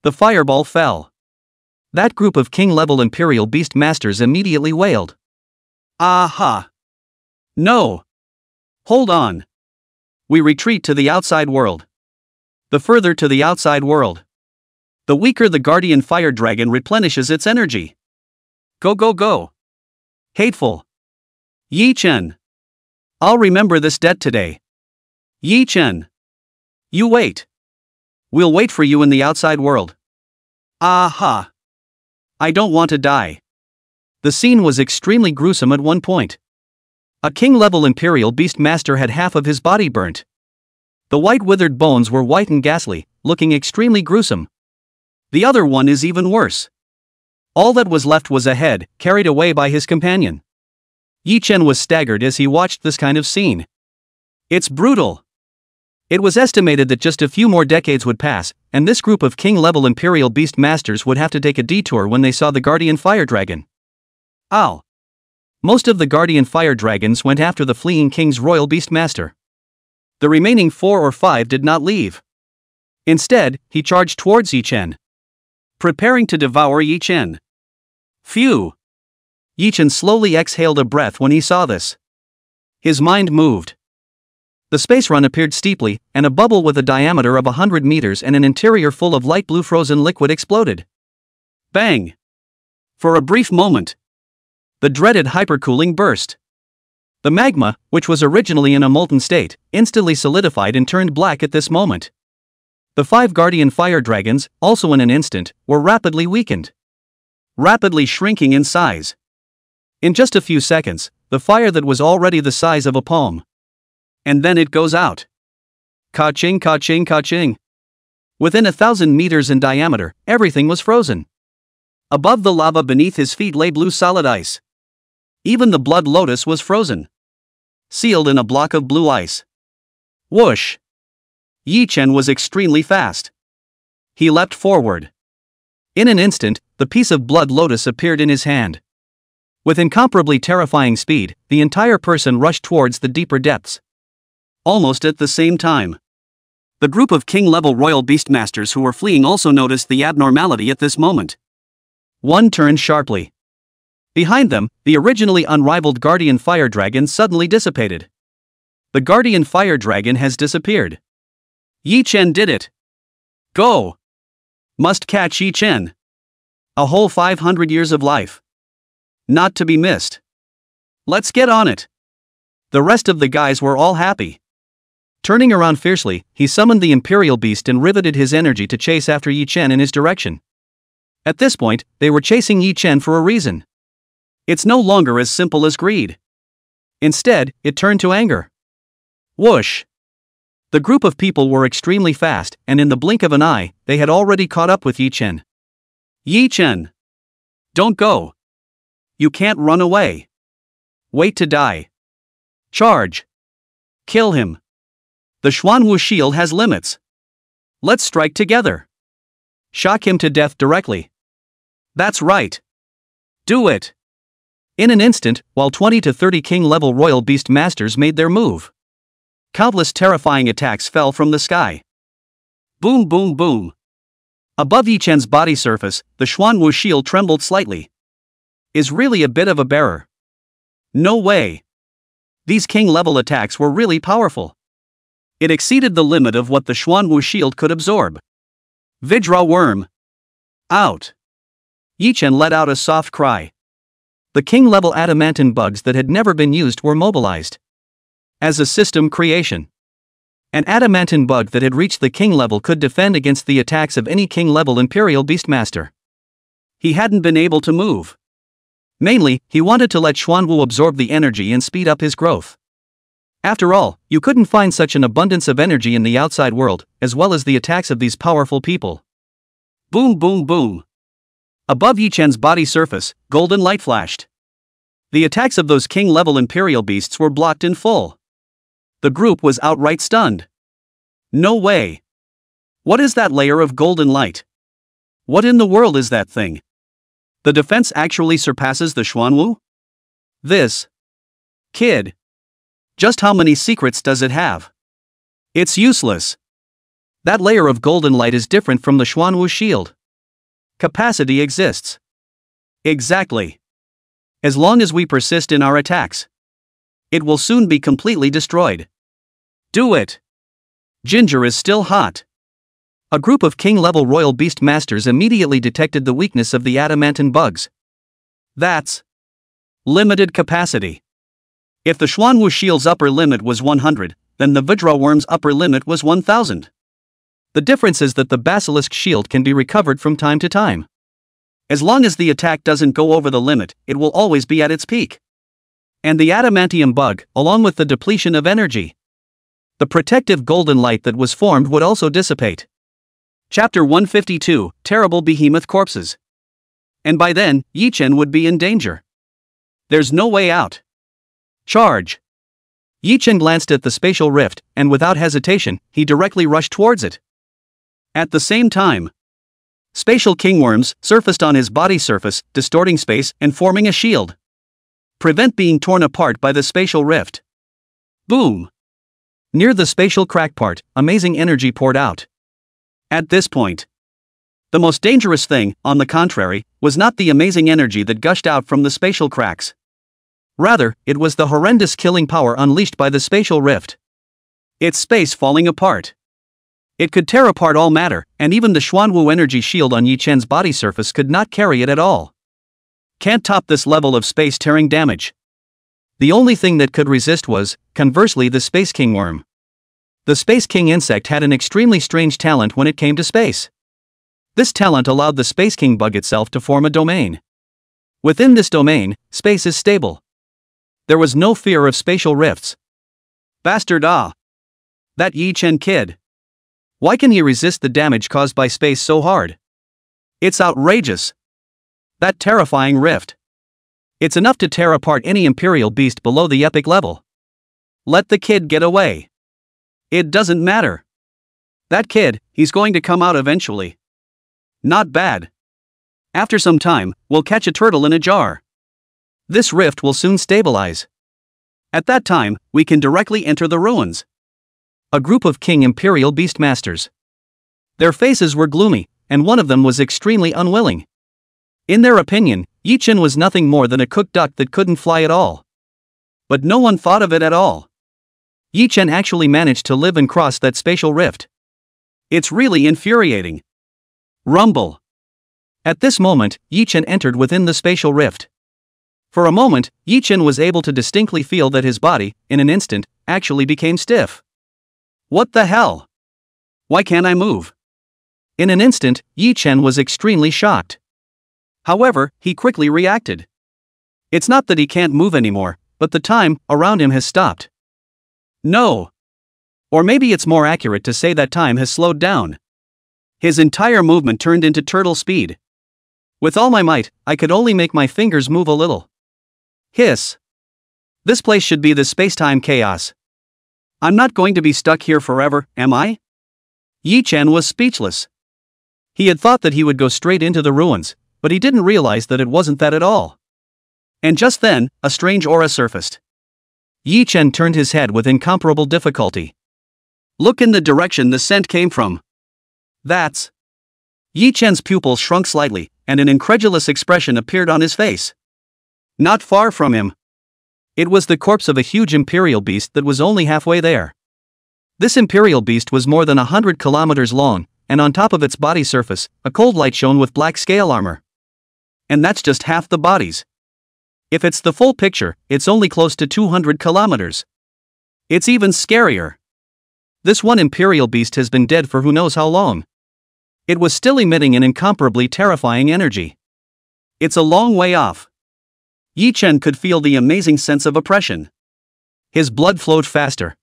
The fireball fell. That group of king-level Imperial Beast Masters immediately wailed. Aha! No! Hold on. We retreat to the outside world. The further to the outside world, the weaker the guardian fire dragon replenishes its energy. Go go go. Hateful. Yi Chen. I'll remember this debt today. Yi Chen. You wait. We'll wait for you in the outside world. Aha! I don't want to die. The scene was extremely gruesome at one point. A king-level Imperial Beast Master had half of his body burnt. The white withered bones were white and ghastly, looking extremely gruesome. The other one is even worse. All that was left was a head, carried away by his companion. Yi Chen was staggered as he watched this kind of scene. It's brutal. It was estimated that just a few more decades would pass, and this group of king-level Imperial Beast Masters would have to take a detour when they saw the Guardian Fire Dragon. Ow! Most of the Guardian Fire Dragons went after the fleeing King's Royal Beast Master. The remaining 4 or 5 did not leave. Instead, he charged towards Yi Chen, preparing to devour Yi Chen. Phew! Yi Chen slowly exhaled a breath when he saw this. His mind moved. The space run appeared steeply, and a bubble with a diameter of 100 meters and an interior full of light blue frozen liquid exploded. Bang! For a brief moment, the dreaded hypercooling burst. The magma, which was originally in a molten state, instantly solidified and turned black at this moment. The 5 Guardian Fire Dragons, also in an instant, were rapidly weakened. Rapidly shrinking in size. In just a few seconds, the fire that was already the size of a palm. And then it goes out. Ka-ching, ka-ching, ka-ching. Within 1,000 meters in diameter, everything was frozen. Above the lava beneath his feet lay blue solid ice. Even the blood lotus was frozen. Sealed in a block of blue ice. Whoosh! Yi Chen was extremely fast. He leapt forward. In an instant, the piece of blood lotus appeared in his hand. With incomparably terrifying speed, the entire person rushed towards the deeper depths. Almost at the same time, the group of king-level royal beastmasters who were fleeing also noticed the abnormality at this moment. One turned sharply. Behind them, the originally unrivaled Guardian Fire Dragon suddenly dissipated. The Guardian Fire Dragon has disappeared. Yi Chen did it. Go! Must catch Yi Chen. A whole 500 years of life. Not to be missed. Let's get on it. The rest of the guys were all happy. Turning around fiercely, he summoned the Imperial Beast and riveted his energy to chase after Yi Chen in his direction. At this point, they were chasing Yi Chen for a reason. It's no longer as simple as greed. Instead, it turned to anger. Whoosh! The group of people were extremely fast, and in the blink of an eye, they had already caught up with Yi Chen. Yi Chen! Don't go! You can't run away. Wait to die. Charge! Kill him! The Xuanwu shield has limits. Let's strike together. Shock him to death directly. That's right. Do it! In an instant, while 20 to 30 king-level royal beast masters made their move, countless terrifying attacks fell from the sky. Boom, boom, boom. Above Yi Chen's body surface, the Xuanwu shield trembled slightly. Is really a bit of a bearer. No way. These king-level attacks were really powerful. It exceeded the limit of what the Xuanwu shield could absorb. Vidra worm. Out. Yi Chen let out a soft cry. The king-level adamantine bugs that had never been used were mobilized. As a system creation. An adamantine bug that had reached the king level could defend against the attacks of any king-level Imperial Beastmaster. He hadn't been able to move. Mainly, he wanted to let Xuanwu absorb the energy and speed up his growth. After all, you couldn't find such an abundance of energy in the outside world, as well as the attacks of these powerful people. Boom, boom, boom. Above Yi Chen's body surface, golden light flashed. The attacks of those king-level Imperial beasts were blocked in full. The group was outright stunned. No way. What is that layer of golden light? What in the world is that thing? The defense actually surpasses the Xuanwu? This kid. Just how many secrets does it have? It's useless. That layer of golden light is different from the Xuanwu shield. Capacity exists. Exactly. As long as we persist in our attacks, it will soon be completely destroyed. Do it. Ginger is still hot. A group of king-level royal beast masters immediately detected the weakness of the adamantine bugs. That's limited capacity. If the Xuanwu shield's upper limit was 100, then the Vidra worm's upper limit was 1000. The difference is that the basilisk shield can be recovered from time to time. As long as the attack doesn't go over the limit, it will always be at its peak. And the adamantium bug, along with the depletion of energy. The protective golden light that was formed would also dissipate. Chapter 152, Terrible Behemoth Corpses. And by then, Yi Chen would be in danger. There's no way out. Charge! Yi Chen glanced at the spatial rift, and without hesitation, he directly rushed towards it. At the same time, spatial kingworms surfaced on his body surface, distorting space and forming a shield. Prevent being torn apart by the spatial rift. Boom! Near the spatial crack part, amazing energy poured out. At this point, the most dangerous thing, on the contrary, was not the amazing energy that gushed out from the spatial cracks. Rather, it was the horrendous killing power unleashed by the spatial rift. Its space falling apart. It could tear apart all matter, and even the Xuanwu energy shield on Yi Chen's body surface could not carry it at all. Can't top this level of space-tearing damage. The only thing that could resist was, conversely, the Space King worm. The Space King insect had an extremely strange talent when it came to space. This talent allowed the Space King bug itself to form a domain. Within this domain, space is stable. There was no fear of spatial rifts. Bastard ah! That Yi Chen kid. Why can he resist the damage caused by space so hard? It's outrageous. That terrifying rift. It's enough to tear apart any imperial beast below the epic level. Let the kid get away. It doesn't matter. That kid, he's going to come out eventually. Not bad. After some time, we'll catch a turtle in a jar. This rift will soon stabilize. At that time, we can directly enter the ruins. A group of King Imperial Beastmasters. Their faces were gloomy, and one of them was extremely unwilling. In their opinion, Yi Chen was nothing more than a cooked duck that couldn't fly at all. But no one thought of it at all. Yi Chen actually managed to live and cross that spatial rift. It's really infuriating. Rumble. At this moment, Yi Chen entered within the spatial rift. For a moment, Yi Chen was able to distinctly feel that his body, in an instant, actually became stiff. What the hell? Why can't I move? In an instant, Yi Chen was extremely shocked. However, he quickly reacted. It's not that he can't move anymore, but the time around him has stopped. No. Or maybe it's more accurate to say that time has slowed down. His entire movement turned into turtle speed. With all my might, I could only make my fingers move a little. Hiss. This place should be the space-time chaos. I'm not going to be stuck here forever, am I? Yi Chen was speechless. He had thought that he would go straight into the ruins, but he didn't realize that it wasn't that at all. And just then, a strange aura surfaced. Yi Chen turned his head with incomparable difficulty. Look in the direction the scent came from. That's... Yi Chen's pupils shrunk slightly, and an incredulous expression appeared on his face. Not far from him. It was the corpse of a huge imperial beast that was only halfway there. This imperial beast was more than 100 kilometers long, and on top of its body surface, a cold light shone with black scale armor. And that's just half the bodies. If it's the full picture, it's only close to 200 kilometers. It's even scarier. This one imperial beast has been dead for who knows how long. It was still emitting an incomparably terrifying energy. It's a long way off. Yi Chen could feel the amazing sense of oppression. His blood flowed faster.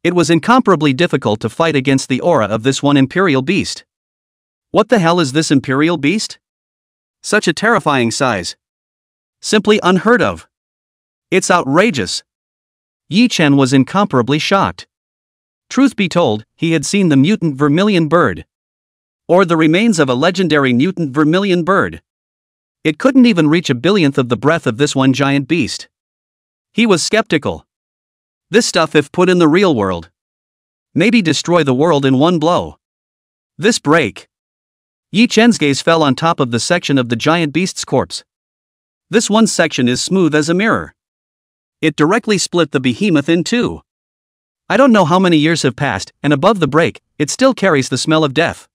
It was incomparably difficult to fight against the aura of this one imperial beast. What the hell is this imperial beast? Such a terrifying size. Simply unheard of. It's outrageous. Yi Chen was incomparably shocked. Truth be told, he had seen the mutant vermilion bird. Or the remains of a legendary mutant vermilion bird. It couldn't even reach a billionth of the breadth of this one giant beast. He was skeptical. This stuff, if put in the real world, maybe destroy the world in one blow. This break. Yi Chen's gaze fell on top of the section of the giant beast's corpse. This one section is smooth as a mirror. It directly split the behemoth in two. I don't know how many years have passed, and above the break, it still carries the smell of death.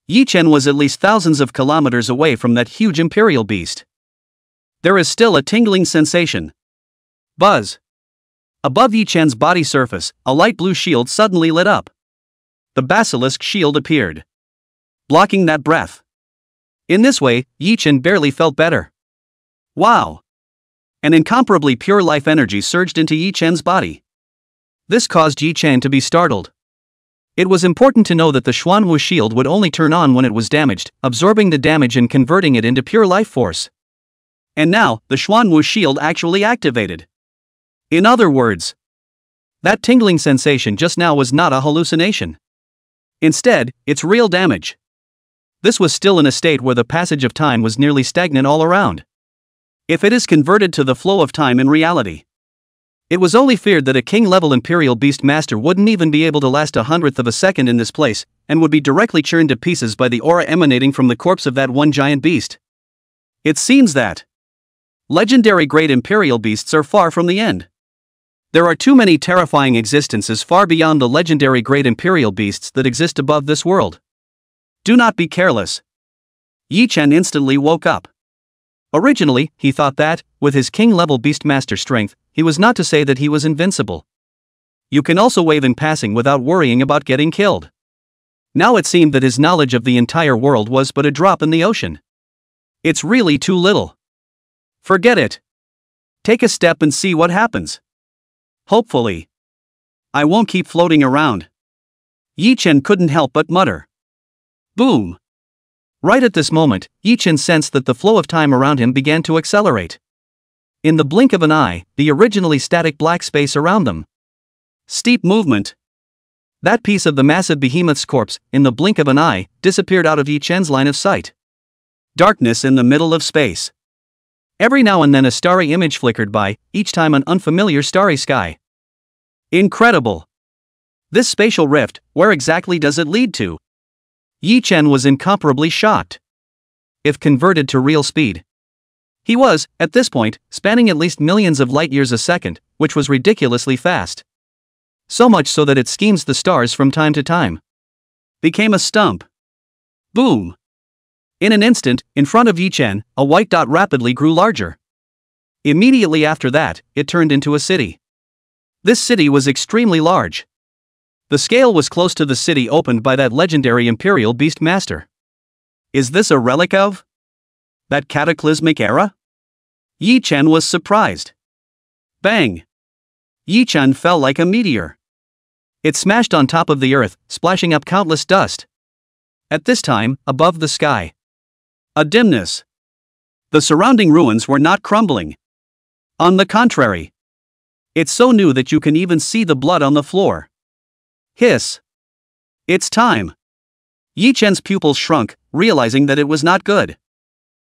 Yi Chen was at least thousands of kilometers away from that huge imperial beast. There is still a tingling sensation. Buzz. Above Yi Chen's body surface, a light blue shield suddenly lit up. The basilisk shield appeared, blocking that breath. In this way, Yi Chen barely felt better. Wow. An incomparably pure life energy surged into Yi Chen's body. This caused Yi Chen to be startled. It was important to know that the Xuanwu shield would only turn on when it was damaged, absorbing the damage and converting it into pure life force. And now, the Xuanwu shield actually activated. In other words, that tingling sensation just now was not a hallucination. Instead, it's real damage. This was still in a state where the passage of time was nearly stagnant all around. If it is converted to the flow of time in reality, it was only feared that a king-level Imperial Beast Master wouldn't even be able to last 1/100th of a second in this place, and would be directly churned to pieces by the aura emanating from the corpse of that one giant beast. It seems that legendary great Imperial Beasts are far from the end. There are too many terrifying existences far beyond the legendary great Imperial Beasts that exist above this world. Do not be careless. Yi Chen instantly woke up. Originally, he thought that, with his king-level Beastmaster strength, he was not to say that he was invincible. You can also wave in passing without worrying about getting killed. Now it seemed that his knowledge of the entire world was but a drop in the ocean. It's really too little. Forget it. Take a step and see what happens. Hopefully. I won't keep floating around. Yi Chen couldn't help but mutter. Boom. Right at this moment, Yi Chen sensed that the flow of time around him began to accelerate. In the blink of an eye, the originally static black space around them. Steep movement. That piece of the massive behemoth's corpse, in the blink of an eye, disappeared out of Yi Chen's line of sight. Darkness in the middle of space. Every now and then a starry image flickered by, each time an unfamiliar starry sky. Incredible. This spatial rift, where exactly does it lead to? Yi Chen was incomparably shocked. If converted to real speed, he was, at this point, spanning at least millions of light-years a second, which was ridiculously fast. So much so that it schemes the stars from time to time. Became a stump. Boom. In an instant, in front of Yi Chen, a white dot rapidly grew larger. Immediately after that, it turned into a city. This city was extremely large. The scale was close to the city opened by that legendary Imperial Beast Master. Is this a relic of that cataclysmic era? Yi Chen was surprised. Bang! Yi Chen fell like a meteor. It smashed on top of the earth, splashing up countless dust. At this time, above the sky, a dimness. The surrounding ruins were not crumbling. On the contrary, it's so new that you can even see the blood on the floor. Hiss. It's time. Yi Chen's pupils shrunk, realizing that it was not good.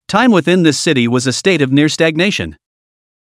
Time within this city was a state of near stagnation.